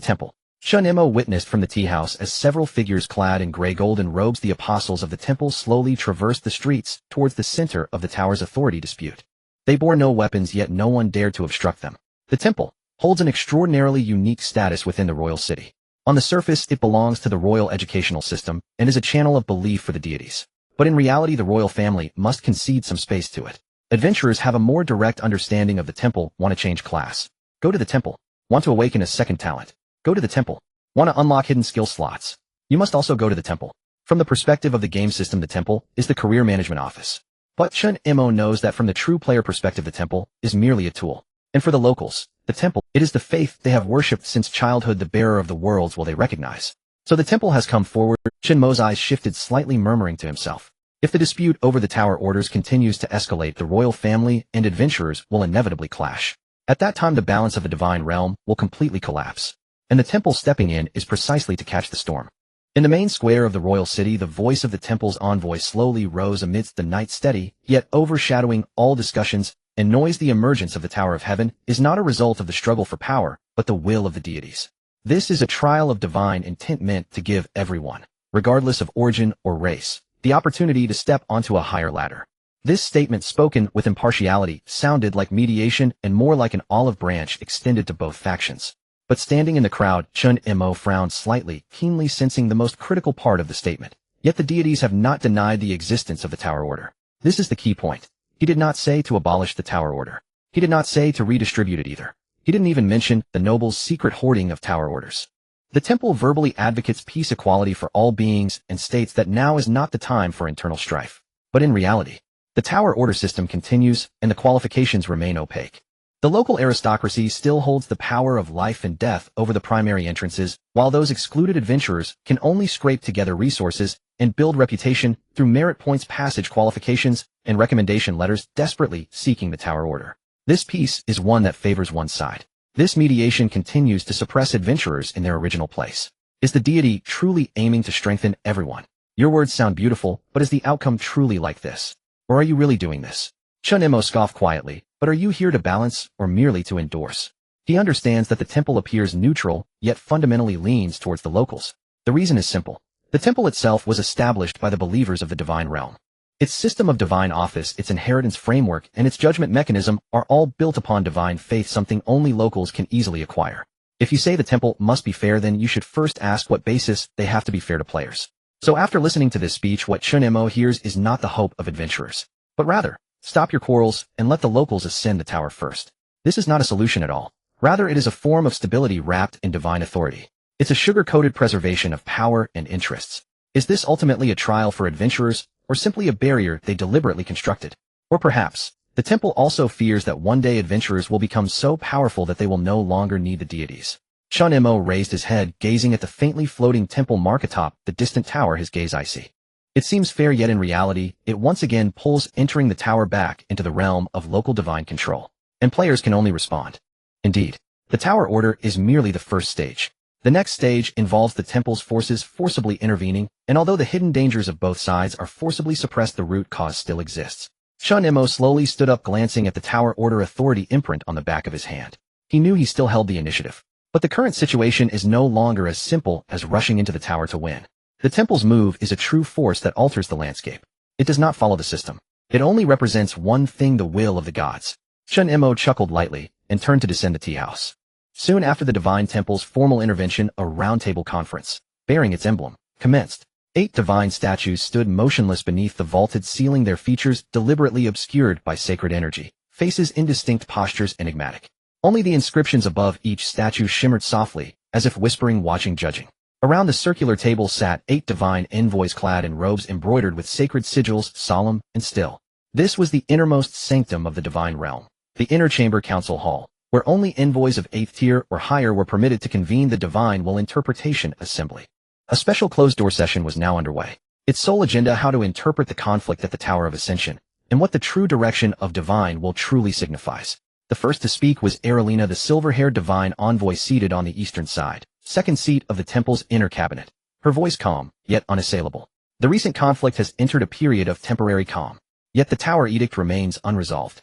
temple. Chen Mo witnessed from the tea house as several figures clad in gray golden robes, the apostles of the temple, slowly traversed the streets towards the center of the tower's authority dispute. They bore no weapons, yet no one dared to obstruct them. The temple holds an extraordinarily unique status within the royal city. On the surface, it belongs to the royal educational system and is a channel of belief for the deities. But in reality, the royal family must concede some space to it. Adventurers have a more direct understanding of the temple. Want to change class? Go to the temple. Want to awaken a second talent? Go to the temple. Want to unlock hidden skill slots? You must also go to the temple. From the perspective of the game system, the temple is the career management office. But Chen Mo knows that from the true player perspective, the temple is merely a tool. And for the locals, the temple, it is the faith they have worshipped since childhood. The bearer of the worlds will they recognize. So the temple has come forward. Chen Mo's eyes shifted slightly, murmuring to himself. If the dispute over the Tower Orders continues to escalate, the royal family and adventurers will inevitably clash. At that time, the balance of the divine realm will completely collapse. And the temple stepping in is precisely to catch the storm. In the main square of the royal city, the voice of the temple's envoy slowly rose amidst the night, steady, yet overshadowing all discussions and noise. The emergence of the Tower of Heaven is not a result of the struggle for power, but the will of the deities. This is a trial of divine intent meant to give everyone, regardless of origin or race, the opportunity to step onto a higher ladder. This statement, spoken with impartiality, sounded like mediation and more like an olive branch extended to both factions. But standing in the crowd, Chen Mo frowned slightly, keenly sensing the most critical part of the statement. Yet the deities have not denied the existence of the Tower Order. This is the key point. He did not say to abolish the Tower Order. He did not say to redistribute it either. He didn't even mention the nobles' secret hoarding of Tower Orders. The temple verbally advocates peace, equality for all beings, and states that now is not the time for internal strife. But in reality, the Tower Order system continues, and the qualifications remain opaque. The local aristocracy still holds the power of life and death over the primary entrances, while those excluded adventurers can only scrape together resources and build reputation through merit points, passage qualifications, and recommendation letters, desperately seeking the Tower Order. This peace is one that favors one side. This mediation continues to suppress adventurers in their original place. Is the deity truly aiming to strengthen everyone? Your words sound beautiful, but is the outcome truly like this? Or are you really doing this? Chen Mo scoffed quietly, but are you here to balance or merely to endorse? He understands that the temple appears neutral, yet fundamentally leans towards the locals. The reason is simple. The temple itself was established by the believers of the divine realm. Its system of divine office, its inheritance framework, and its judgment mechanism are all built upon divine faith, something only locals can easily acquire. If you say the temple must be fair, then you should first ask what basis they have to be fair to players. So after listening to this speech, what Chen Mo hears is not the hope of adventurers. but rather, stop your quarrels and let the locals ascend the tower first. This is not a solution at all. Rather, it is a form of stability wrapped in divine authority. It's a sugar-coated preservation of power and interests. Is this ultimately a trial for adventurers, or simply a barrier they deliberately constructed? Or perhaps, the temple also fears that one day adventurers will become so powerful that they will no longer need the deities. Chen Mo raised his head, gazing at the faintly floating temple mark atop the distant tower, his gaze icy. It seems fair, yet in reality, it once again pulls entering the tower back into the realm of local divine control. And players can only respond. Indeed, the tower order is merely the first stage. The next stage involves the temple's forces forcibly intervening, and although the hidden dangers of both sides are forcibly suppressed, the root cause still exists. Chen Mo slowly stood up, glancing at the tower order authority imprint on the back of his hand. He knew he still held the initiative. But the current situation is no longer as simple as rushing into the tower to win. The temple's move is a true force that alters the landscape. It does not follow the system. It only represents one thing: the will of the gods. Chen Mo chuckled lightly and turned to descend the tea house. Soon after the divine temple's formal intervention, a roundtable conference, bearing its emblem, commenced. 8 divine statues stood motionless beneath the vaulted ceiling, their features deliberately obscured by sacred energy, faces indistinct, postures enigmatic. Only the inscriptions above each statue shimmered softly, as if whispering, watching, judging. Around the circular table sat 8 divine envoys clad in robes embroidered with sacred sigils, solemn and still. This was the innermost sanctum of the divine realm, the inner chamber council hall, where only envoys of 8th tier or higher were permitted to convene the divine will interpretation assembly. A special closed-door session was now underway. Its sole agenda: how to interpret the conflict at the Tower of Ascension, and what the true direction of divine will truly signifies. The first to speak was Arelina, the silver-haired divine envoy seated on the eastern side, second seat of the temple's inner cabinet. Her voice calm, yet unassailable. The recent conflict has entered a period of temporary calm, yet the Tower Edict remains unresolved.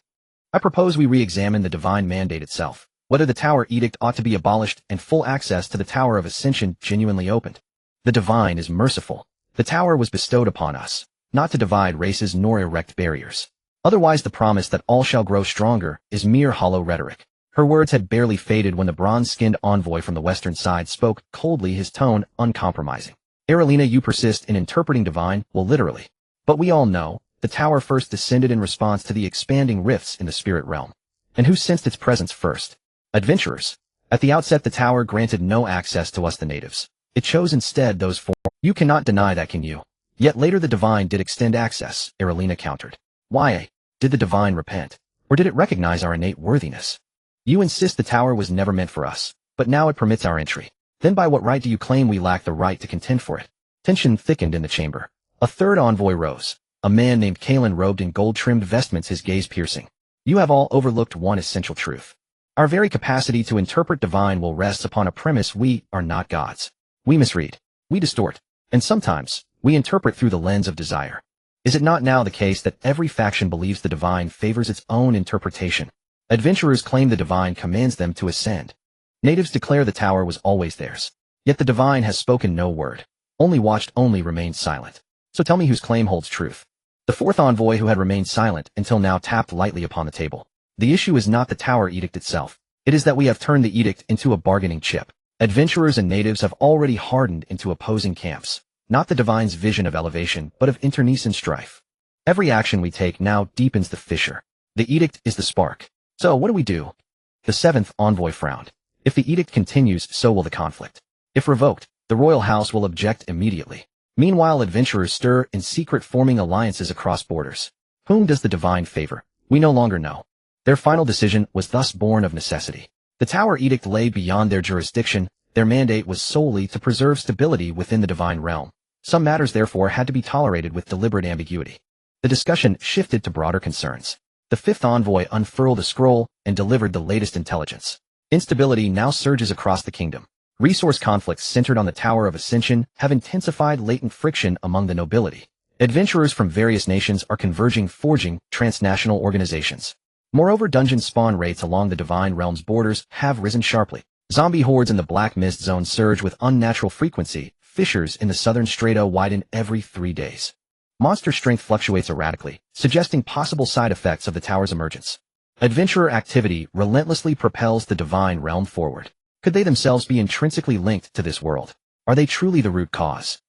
I propose we re-examine the divine mandate itself, whether the Tower Edict ought to be abolished and full access to the Tower of Ascension genuinely opened. The divine is merciful. The tower was bestowed upon us, not to divide races nor erect barriers. Otherwise, the promise that all shall grow stronger is mere hollow rhetoric. Her words had barely faded when the bronze-skinned envoy from the western side spoke coldly, his tone uncompromising. Arelina, you persist in interpreting divine, well, literally. But we all know, the tower first descended in response to the expanding rifts in the spirit realm. And who sensed its presence first? Adventurers. At the outset, the tower granted no access to us, the natives. It chose instead those four. You cannot deny that, can you? Yet later the divine did extend access, Arelina countered. Why? Did the divine repent? Or did it recognize our innate worthiness? You insist the tower was never meant for us, but now it permits our entry. Then by what right do you claim we lack the right to contend for it? Tension thickened in the chamber. A third envoy rose, a man named Kalen, robed in gold-trimmed vestments, his gaze piercing. You have all overlooked one essential truth. Our very capacity to interpret divine will rests upon a premise: we are not gods. We misread, we distort, and sometimes, we interpret through the lens of desire. Is it not now the case that every faction believes the divine favors its own interpretation? Adventurers claim the divine commands them to ascend. Natives declare the tower was always theirs. Yet the divine has spoken no word, only watched, only remained silent. So tell me whose claim holds truth. The fourth envoy, who had remained silent until now, tapped lightly upon the table. The issue is not the Tower Edict itself. It is that we have turned the edict into a bargaining chip. Adventurers and natives have already hardened into opposing camps. Not the divine's vision of elevation, but of internecine strife. Every action we take now deepens the fissure. The edict is the spark. So what do we do? The seventh envoy frowned. If the edict continues, so will the conflict. If revoked, the royal house will object immediately. Meanwhile, adventurers stir in secret, forming alliances across borders. Whom does the divine favor? We no longer know. Their final decision was thus born of necessity. The Tower Edict lay beyond their jurisdiction. Their mandate was solely to preserve stability within the divine realm. Some matters therefore had to be tolerated with deliberate ambiguity. The discussion shifted to broader concerns. The fifth envoy unfurled a scroll and delivered the latest intelligence. Instability now surges across the kingdom. Resource conflicts centered on the Tower of Ascension have intensified latent friction among the nobility. Adventurers from various nations are converging, forging transnational organizations. Moreover, dungeon spawn rates along the divine realm's borders have risen sharply. Zombie hordes in the Black Mist Zone surge with unnatural frequency. Fissures in the southern strata widen every 3 days. Monster strength fluctuates erratically, suggesting possible side effects of the tower's emergence. Adventurer activity relentlessly propels the divine realm forward. Could they themselves be intrinsically linked to this world? Are they truly the root cause?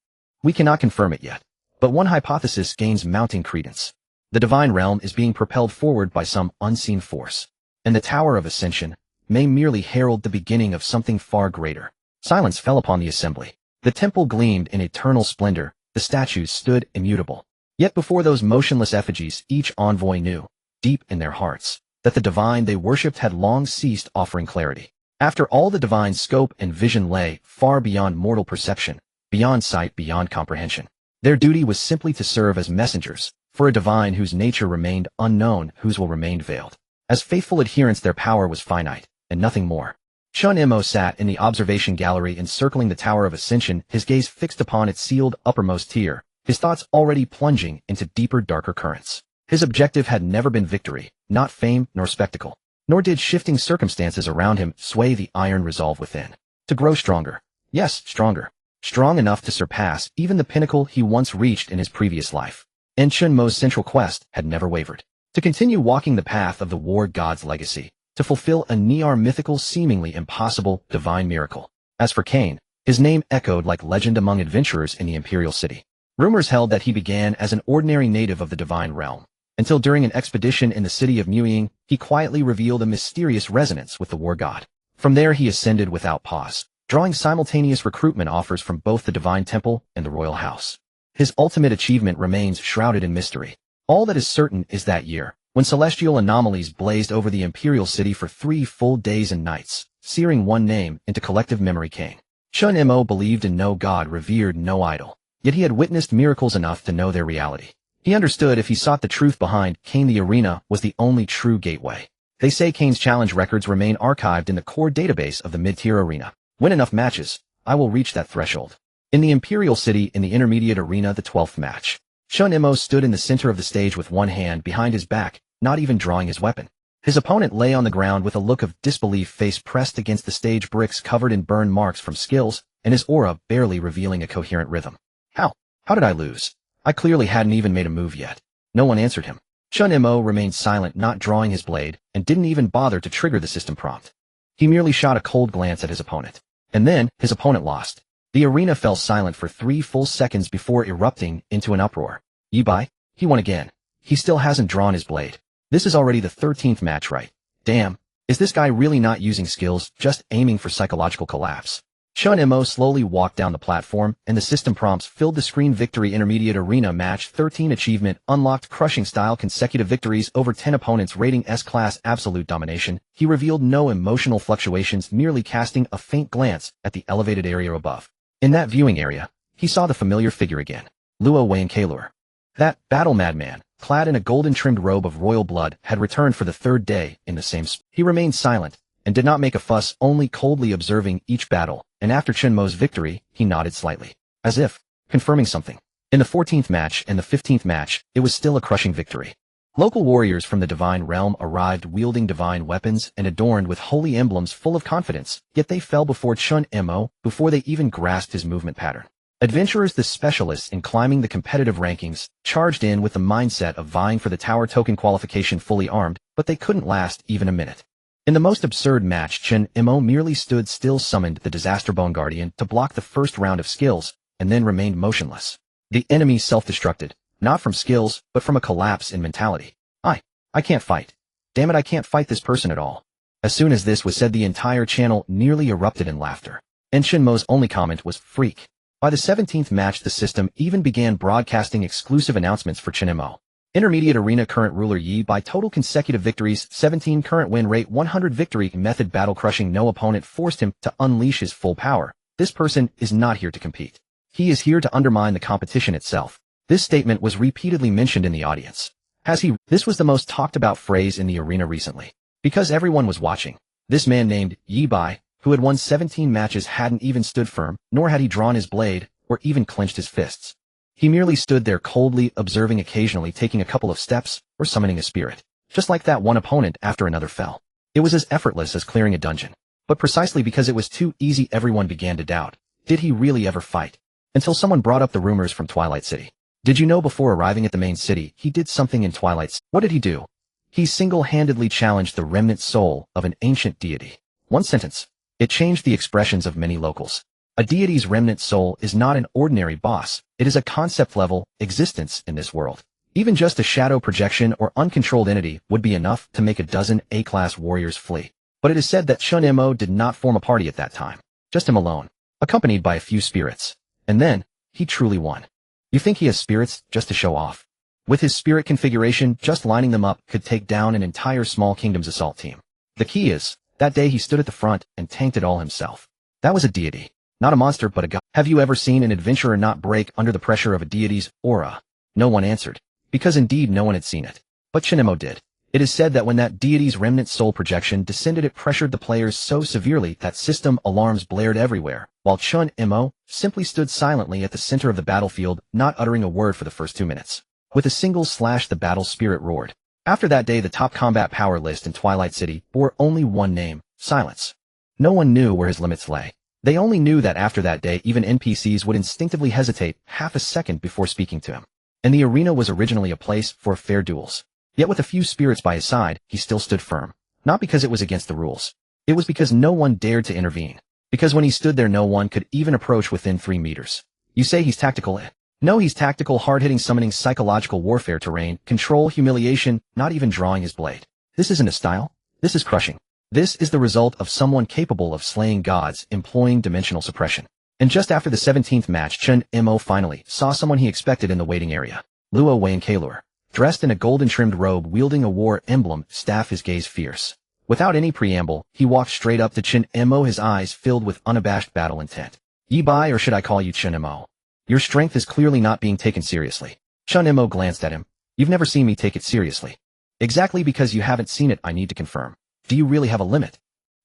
We cannot confirm it yet, but one hypothesis gains mounting credence. The divine realm is being propelled forward by some unseen force, and the Tower of Ascension may merely herald the beginning of something far greater. Silence fell upon the assembly. The temple gleamed in eternal splendor, the statues stood immutable. Yet before those motionless effigies, each envoy knew, deep in their hearts, that the divine they worshipped had long ceased offering clarity. After all, the divine scope and vision lay far beyond mortal perception, beyond sight, beyond comprehension. Their duty was simply to serve as messengers for a divine whose nature remained unknown, whose will remained veiled. As faithful adherents, their power was finite, and nothing more. Chen Mo sat in the observation gallery encircling the Tower of Ascension, his gaze fixed upon its sealed uppermost tier, his thoughts already plunging into deeper, darker currents. His objective had never been victory, not fame nor spectacle, nor did shifting circumstances around him sway the iron resolve within. To grow stronger. Yes, stronger. Strong enough to surpass even the pinnacle he once reached in his previous life. And Chen Mo's central quest had never wavered. To continue walking the path of the war god's legacy, to fulfill a near mythical, seemingly impossible, divine miracle. As for Cain, his name echoed like legend among adventurers in the Imperial City. Rumors held that he began as an ordinary native of the divine realm, until during an expedition in the city of Muying, he quietly revealed a mysterious resonance with the war god. From there he ascended without pause, drawing simultaneous recruitment offers from both the divine temple and the royal house. His ultimate achievement remains shrouded in mystery. All that is certain is that year, when celestial anomalies blazed over the imperial city for 3 full days and nights, searing one name into collective memory: Cain. Chen Mo believed in no god, revered no idol, yet he had witnessed miracles enough to know their reality. He understood if he sought the truth behind Cain, the arena was the only true gateway. They say Cain's challenge records remain archived in the core database of the mid-tier arena. Win enough matches, I will reach that threshold. In the imperial city, in the intermediate arena, the 12th match, Chen Mo stood in the center of the stage with one hand behind his back, not even drawing his weapon. His opponent lay on the ground with a look of disbelief, face pressed against the stage bricks covered in burn marks from skills, and his aura barely revealing a coherent rhythm. How did I lose? I clearly hadn't even made a move yet. No one answered him. Chen Mo remained silent, not drawing his blade, and didn't even bother to trigger the system prompt. He merely shot a cold glance at his opponent. And then, his opponent lost. The arena fell silent for 3 full seconds before erupting into an uproar. Yibai? He won again. He still hasn't drawn his blade. This is already the 13th match, right? Damn. Is this guy really not using skills, just aiming for psychological collapse? Chen Mo slowly walked down the platform, and the system prompts filled the screen. Victory: Intermediate Arena Match 13. Achievement unlocked: Crushing Style, consecutive victories over 10 opponents, rating S-Class, absolute domination. He revealed no emotional fluctuations, merely casting a faint glance at the elevated area above. In that viewing area, he saw the familiar figure again. Luo Wayne Kailur. That battle madman, clad in a golden-trimmed robe of royal blood, had returned for the 3rd day in the same spot. He remained silent, and did not make a fuss, only coldly observing each battle, and after Chen Mo's victory, he nodded slightly, as if confirming something. In the 14th match and the 15th match, it was still a crushing victory. Local warriors from the divine realm arrived wielding divine weapons and adorned with holy emblems, full of confidence, yet they fell before Chen Mo before they even grasped his movement pattern. Adventurers, the specialists in climbing the competitive rankings, charged in with the mindset of vying for the tower token qualification, fully armed, but they couldn't last even a minute. In the most absurd match, Chen Mo merely stood still, summoned the Disaster Bone Guardian to block the first round of skills, and then remained motionless. The enemy self-destructed, not from skills, but from a collapse in mentality. I can't fight. Damn it, I can't fight this person at all. As soon as this was said, the entire channel nearly erupted in laughter. And Chen Mo's only comment was, freak. By the 17th match, the system even began broadcasting exclusive announcements for Chen Mo. Intermediate Arena current ruler Yi by total consecutive victories 17, current win rate 100, victory method battle crushing, no opponent forced him to unleash his full power. This person is not here to compete. He is here to undermine the competition itself. This statement was repeatedly mentioned in the audience. This was the most talked about phrase in the arena recently. Because everyone was watching. This man named Yi Bai, who had won 17 matches, hadn't even stood firm, nor had he drawn his blade, or even clenched his fists. He merely stood there coldly observing, occasionally taking a couple of steps, or summoning a spirit. Just like that one opponent after another fell. It was as effortless as clearing a dungeon. But precisely because it was too easy, everyone began to doubt. Did he really ever fight? Until someone brought up the rumors from Twilight City. Did you know before arriving at the main city, he did something in Twilight City? What did he do? He single-handedly challenged the remnant soul of an ancient deity. One sentence. It changed the expressions of many locals. A deity's remnant soul is not an ordinary boss, it is a concept-level existence in this world. Even just a shadow projection or uncontrolled entity would be enough to make a dozen A-class warriors flee. But it is said that Chen Mo did not form a party at that time. Just him alone, accompanied by a few spirits. And then, he truly won. You think he has spirits just to show off? With his spirit configuration, just lining them up could take down an entire small kingdom's assault team. The key is, that day he stood at the front and tanked it all himself. That was a deity. Not a monster but a god. Have you ever seen an adventurer not break under the pressure of a deity's aura? No one answered. Because indeed no one had seen it. But Chen Mo did. It is said that when that deity's remnant soul projection descended, it pressured the players so severely that system alarms blared everywhere, while Chen Mo simply stood silently at the center of the battlefield, not uttering a word for the first 2 minutes. With a single slash the battle spirit roared. After that day the top combat power list in Twilight City bore only one name, Silence. No one knew where his limits lay. They only knew that after that day even NPCs would instinctively hesitate half a second before speaking to him. And the arena was originally a place for fair duels. Yet with a few spirits by his side, he still stood firm. Not because it was against the rules. It was because no one dared to intervene. Because when he stood there no one could even approach within 3 meters. You say he's tactical? No, he's tactical, hard-hitting, summoning psychological warfare terrain, control, humiliation, not even drawing his blade. This isn't a style. This is crushing. This is the result of someone capable of slaying gods, employing dimensional suppression. And just after the 17th match, Chen Mo finally saw someone he expected in the waiting area. Luo Wei, dressed in a golden-trimmed robe, wielding a war emblem staff, his gaze fierce. Without any preamble, he walked straight up to Chen Mo, his eyes filled with unabashed battle intent. Yi Bai, or should I call you Chen Mo? Your strength is clearly not being taken seriously. Chen Mo glanced at him. You've never seen me take it seriously. Exactly because you haven't seen it, I need to confirm. Do you really have a limit?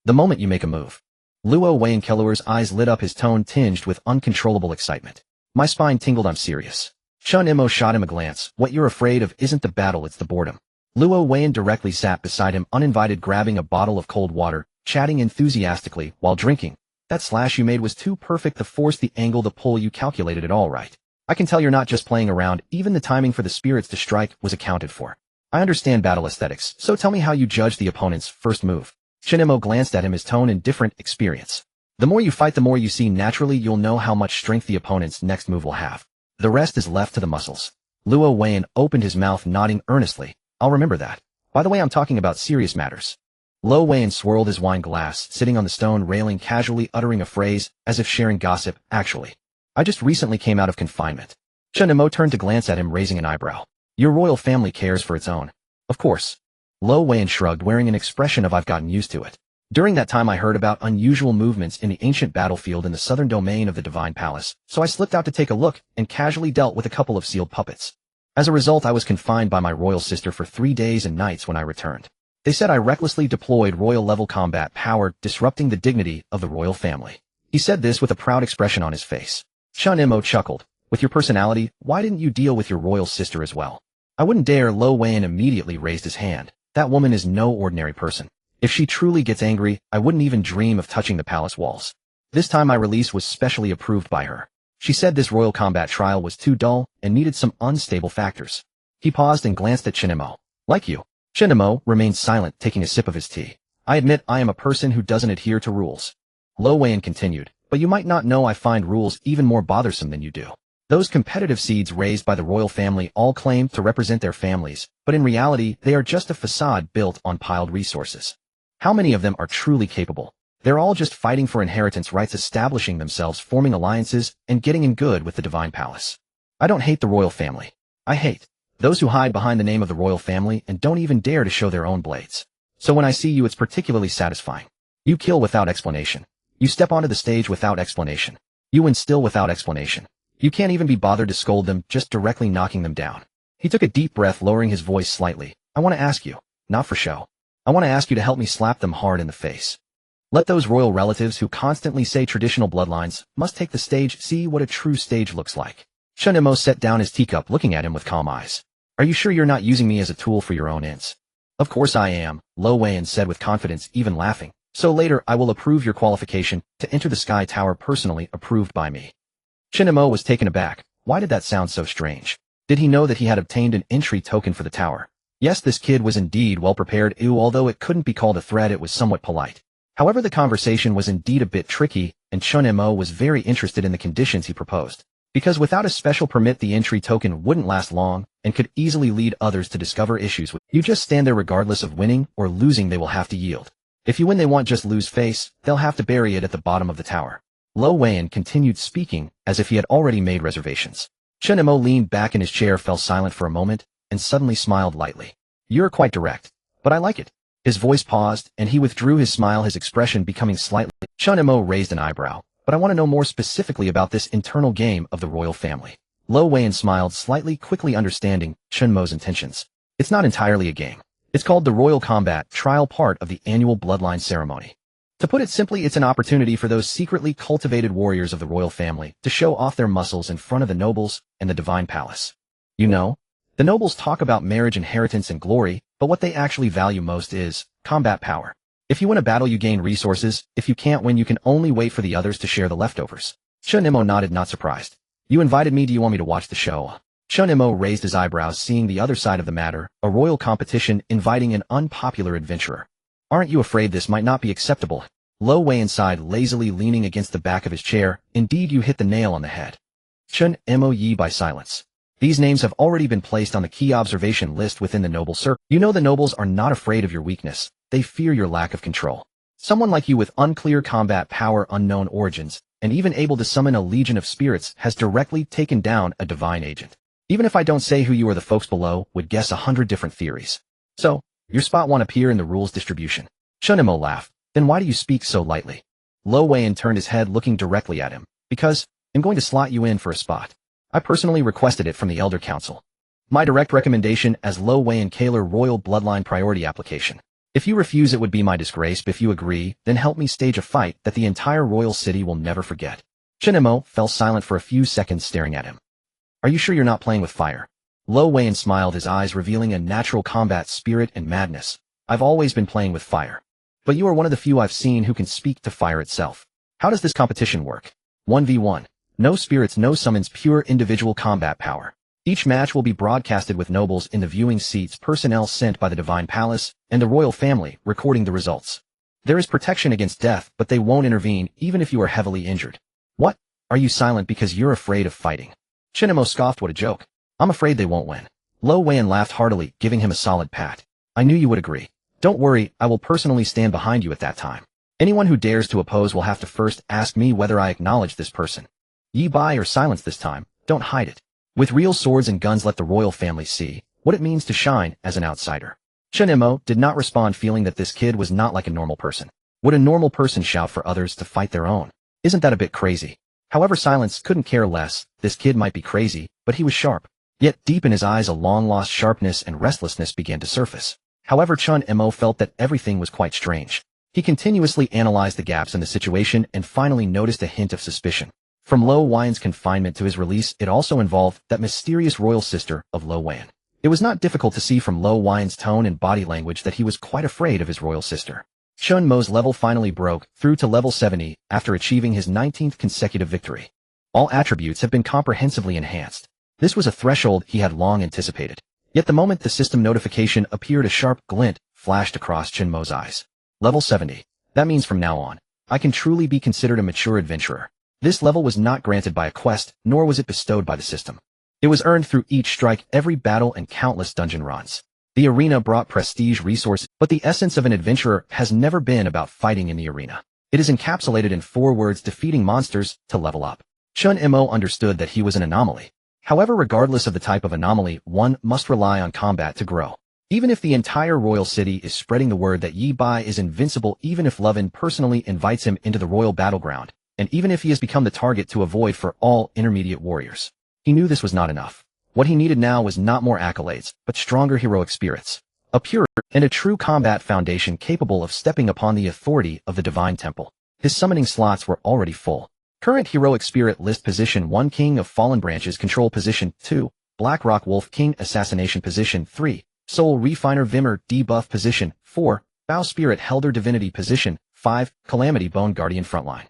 The moment you make a move. Luo Wei eyes lit up, his tone tinged with uncontrollable excitement. My spine tingled, I'm serious. Chen Mo shot him a glance. What you're afraid of isn't the battle, it's the boredom. Luo Wei directly sat beside him, uninvited, grabbing a bottle of cold water, chatting enthusiastically while drinking. That slash you made was too perfect to force the angle, the pull, you calculated it all right. I can tell you're not just playing around, even the timing for the spirits to strike was accounted for. I understand battle aesthetics, so tell me how you judge the opponent's first move. Chen Mo glanced at him, his tone indifferent. Experience. The more you fight, the more you see. Naturally, you'll know how much strength the opponent's next move will have. The rest is left to the muscles. Luo Wei opened his mouth, nodding earnestly. I'll remember that. By the way, I'm talking about serious matters. Luo Wei swirled his wine glass, sitting on the stone railing, casually uttering a phrase, as if sharing gossip. Actually, I just recently came out of confinement. Chen Mo turned to glance at him, raising an eyebrow. Your royal family cares for its own. Of course. Luo Wei shrugged, wearing an expression of I've gotten used to it. During that time I heard about unusual movements in the ancient battlefield in the southern domain of the Divine Palace, so I slipped out to take a look and casually dealt with a couple of sealed puppets. As a result, I was confined by my royal sister for 3 days and nights when I returned. They said I recklessly deployed royal-level combat power, disrupting the dignity of the royal family. He said this with a proud expression on his face. Chen Mo chuckled. With your personality, why didn't you deal with your royal sister as well? I wouldn't dare. Luo Wei immediately raised his hand. That woman is no ordinary person. If she truly gets angry, I wouldn't even dream of touching the palace walls. This time my release was specially approved by her. She said this royal combat trial was too dull and needed some unstable factors. He paused and glanced at Chen Mo. Like you. Chen Mo remained silent, taking a sip of his tea. I admit I am a person who doesn't adhere to rules. Luo Wei continued, but you might not know I find rules even more bothersome than you do. Those competitive seeds raised by the royal family all claim to represent their families, but in reality, they are just a facade built on piled resources. How many of them are truly capable? They're all just fighting for inheritance rights, establishing themselves, forming alliances, and getting in good with the Divine Palace. I don't hate the royal family. I hate those who hide behind the name of the royal family and don't even dare to show their own blades. So when I see you, it's particularly satisfying. You kill without explanation. You step onto the stage without explanation. You instill without explanation. You can't even be bothered to scold them, just directly knocking them down. He took a deep breath, lowering his voice slightly. I want to ask you, not for show. I want to ask you to help me slap them hard in the face. Let those royal relatives who constantly say traditional bloodlines must take the stage see what a true stage looks like. Chen Mo set down his teacup, looking at him with calm eyes. Are you sure you're not using me as a tool for your own ends? Of course I am, Luo Wei said with confidence, even laughing. So later I will approve your qualification to enter the Sky Tower, personally approved by me. Chen Mo was taken aback. Why did that sound so strange? Did he know that he had obtained an entry token for the tower? Yes, this kid was indeed well prepared. Although it couldn't be called a threat, it was somewhat polite. However, the conversation was indeed a bit tricky, and Chen Mo was very interested in the conditions he proposed. Because without a special permit the entry token wouldn't last long and could easily lead others to discover issues with you. Just stand there regardless of winning or losing, they will have to yield. If you win they won't just lose face, they'll have to bury it at the bottom of the tower. Lo Weiyan continued speaking as if he had already made reservations. Chen Mo leaned back in his chair, fell silent for a moment, and suddenly smiled lightly. You're quite direct, but I like it. His voice paused, and he withdrew his smile, his expression becoming slightly. Chen Mo raised an eyebrow. But I want to know more specifically about this internal game of the royal family. Lo Weiyan smiled slightly, quickly understanding Chen Mo's intentions. It's not entirely a game. It's called the Royal Combat Trial, part of the annual bloodline ceremony. To put it simply, it's an opportunity for those secretly cultivated warriors of the royal family to show off their muscles in front of the nobles and the divine palace. You know, the nobles talk about marriage, inheritance, and glory, but what they actually value most is combat power. If you win a battle you gain resources, if you can't win you can only wait for the others to share the leftovers. Chen Mo nodded, not surprised. You invited me, do you want me to watch the show? Chen Mo raised his eyebrows, seeing the other side of the matter, a royal competition inviting an unpopular adventurer. Aren't you afraid this might not be acceptable? Lo Weiyan sighed lazily, leaning against the back of his chair. Indeed, you hit the nail on the head. Chen Mo Yi by silence. These names have already been placed on the key observation list within the noble circle. You know the nobles are not afraid of your weakness. They fear your lack of control. Someone like you with unclear combat power, unknown origins, and even able to summon a legion of spirits has directly taken down a divine agent. Even if I don't say who you are, the folks below would guess 100 different theories. So, your spot won't appear in the rules distribution. Chen Mo laughed. Then why do you speak so lightly? Lo Weiyan turned his head, looking directly at him. Because I'm going to slot you in for a spot. I personally requested it from the Elder Council. My direct recommendation as Lo Weiyan Kaler Royal Bloodline Priority Application. If you refuse it would be my disgrace, but if you agree, then help me stage a fight that the entire royal city will never forget. Chen Mo fell silent for a few seconds, staring at him. Are you sure you're not playing with fire? Lo Weiyan smiled, his eyes revealing a natural combat spirit and madness. I've always been playing with fire. But you are one of the few I've seen who can speak to fire itself. How does this competition work? 1v1. No spirits, no summons, pure individual combat power. Each match will be broadcasted with nobles in the viewing seats, personnel sent by the Divine Palace, and the royal family recording the results. There is protection against death, but they won't intervene even if you are heavily injured. What? Are you silent because you're afraid of fighting? Chen Mo scoffed. What a joke. I'm afraid they won't win. Lo Weiyan laughed heartily, giving him a solid pat. I knew you would agree. Don't worry, I will personally stand behind you at that time. Anyone who dares to oppose will have to first ask me whether I acknowledge this person. Ye buy or silence this time, don't hide it. With real swords and guns, let the royal family see what it means to shine as an outsider. Chen Mo did not respond, feeling that this kid was not like a normal person. Would a normal person shout for others to fight their own? Isn't that a bit crazy? However, silence couldn't care less. This kid might be crazy, but he was sharp. Yet deep in his eyes a long-lost sharpness and restlessness began to surface. However, Chen Mo felt that everything was quite strange. He continuously analyzed the gaps in the situation and finally noticed a hint of suspicion. From Lo Weiyan's confinement to his release, it also involved that mysterious royal sister of Lo Weiyan. It was not difficult to see from Lo Weiyan's tone and body language that he was quite afraid of his royal sister. Chen Mo's level finally broke through to level 70 after achieving his 19th consecutive victory. All attributes have been comprehensively enhanced. This was a threshold he had long anticipated. Yet the moment the system notification appeared, a sharp glint flashed across Chen Mo's eyes. Level 70. That means from now on, I can truly be considered a mature adventurer. This level was not granted by a quest, nor was it bestowed by the system. It was earned through each strike, every battle, and countless dungeon runs. The arena brought prestige, resources, but the essence of an adventurer has never been about fighting in the arena. It is encapsulated in 4 words: defeating monsters to level up. Chen Mo understood that he was an anomaly. However, regardless of the type of anomaly, one must rely on combat to grow. Even if the entire royal city is spreading the word that Yi Bai is invincible, even if Lovin personally invites him into the royal battleground, and even if he has become the target to avoid for all intermediate warriors, he knew this was not enough. What he needed now was not more accolades, but stronger heroic spirits. A pure and a true combat foundation capable of stepping upon the authority of the Divine Temple. His summoning slots were already full. Current heroic spirit list: position 1, King of Fallen Branches, control; position 2, Blackrock Wolf King, assassination; position 3, Soul Refiner Vimmer, debuff; position 4, Bow Spirit Helder Divinity; position 5, Calamity Bone Guardian, frontline.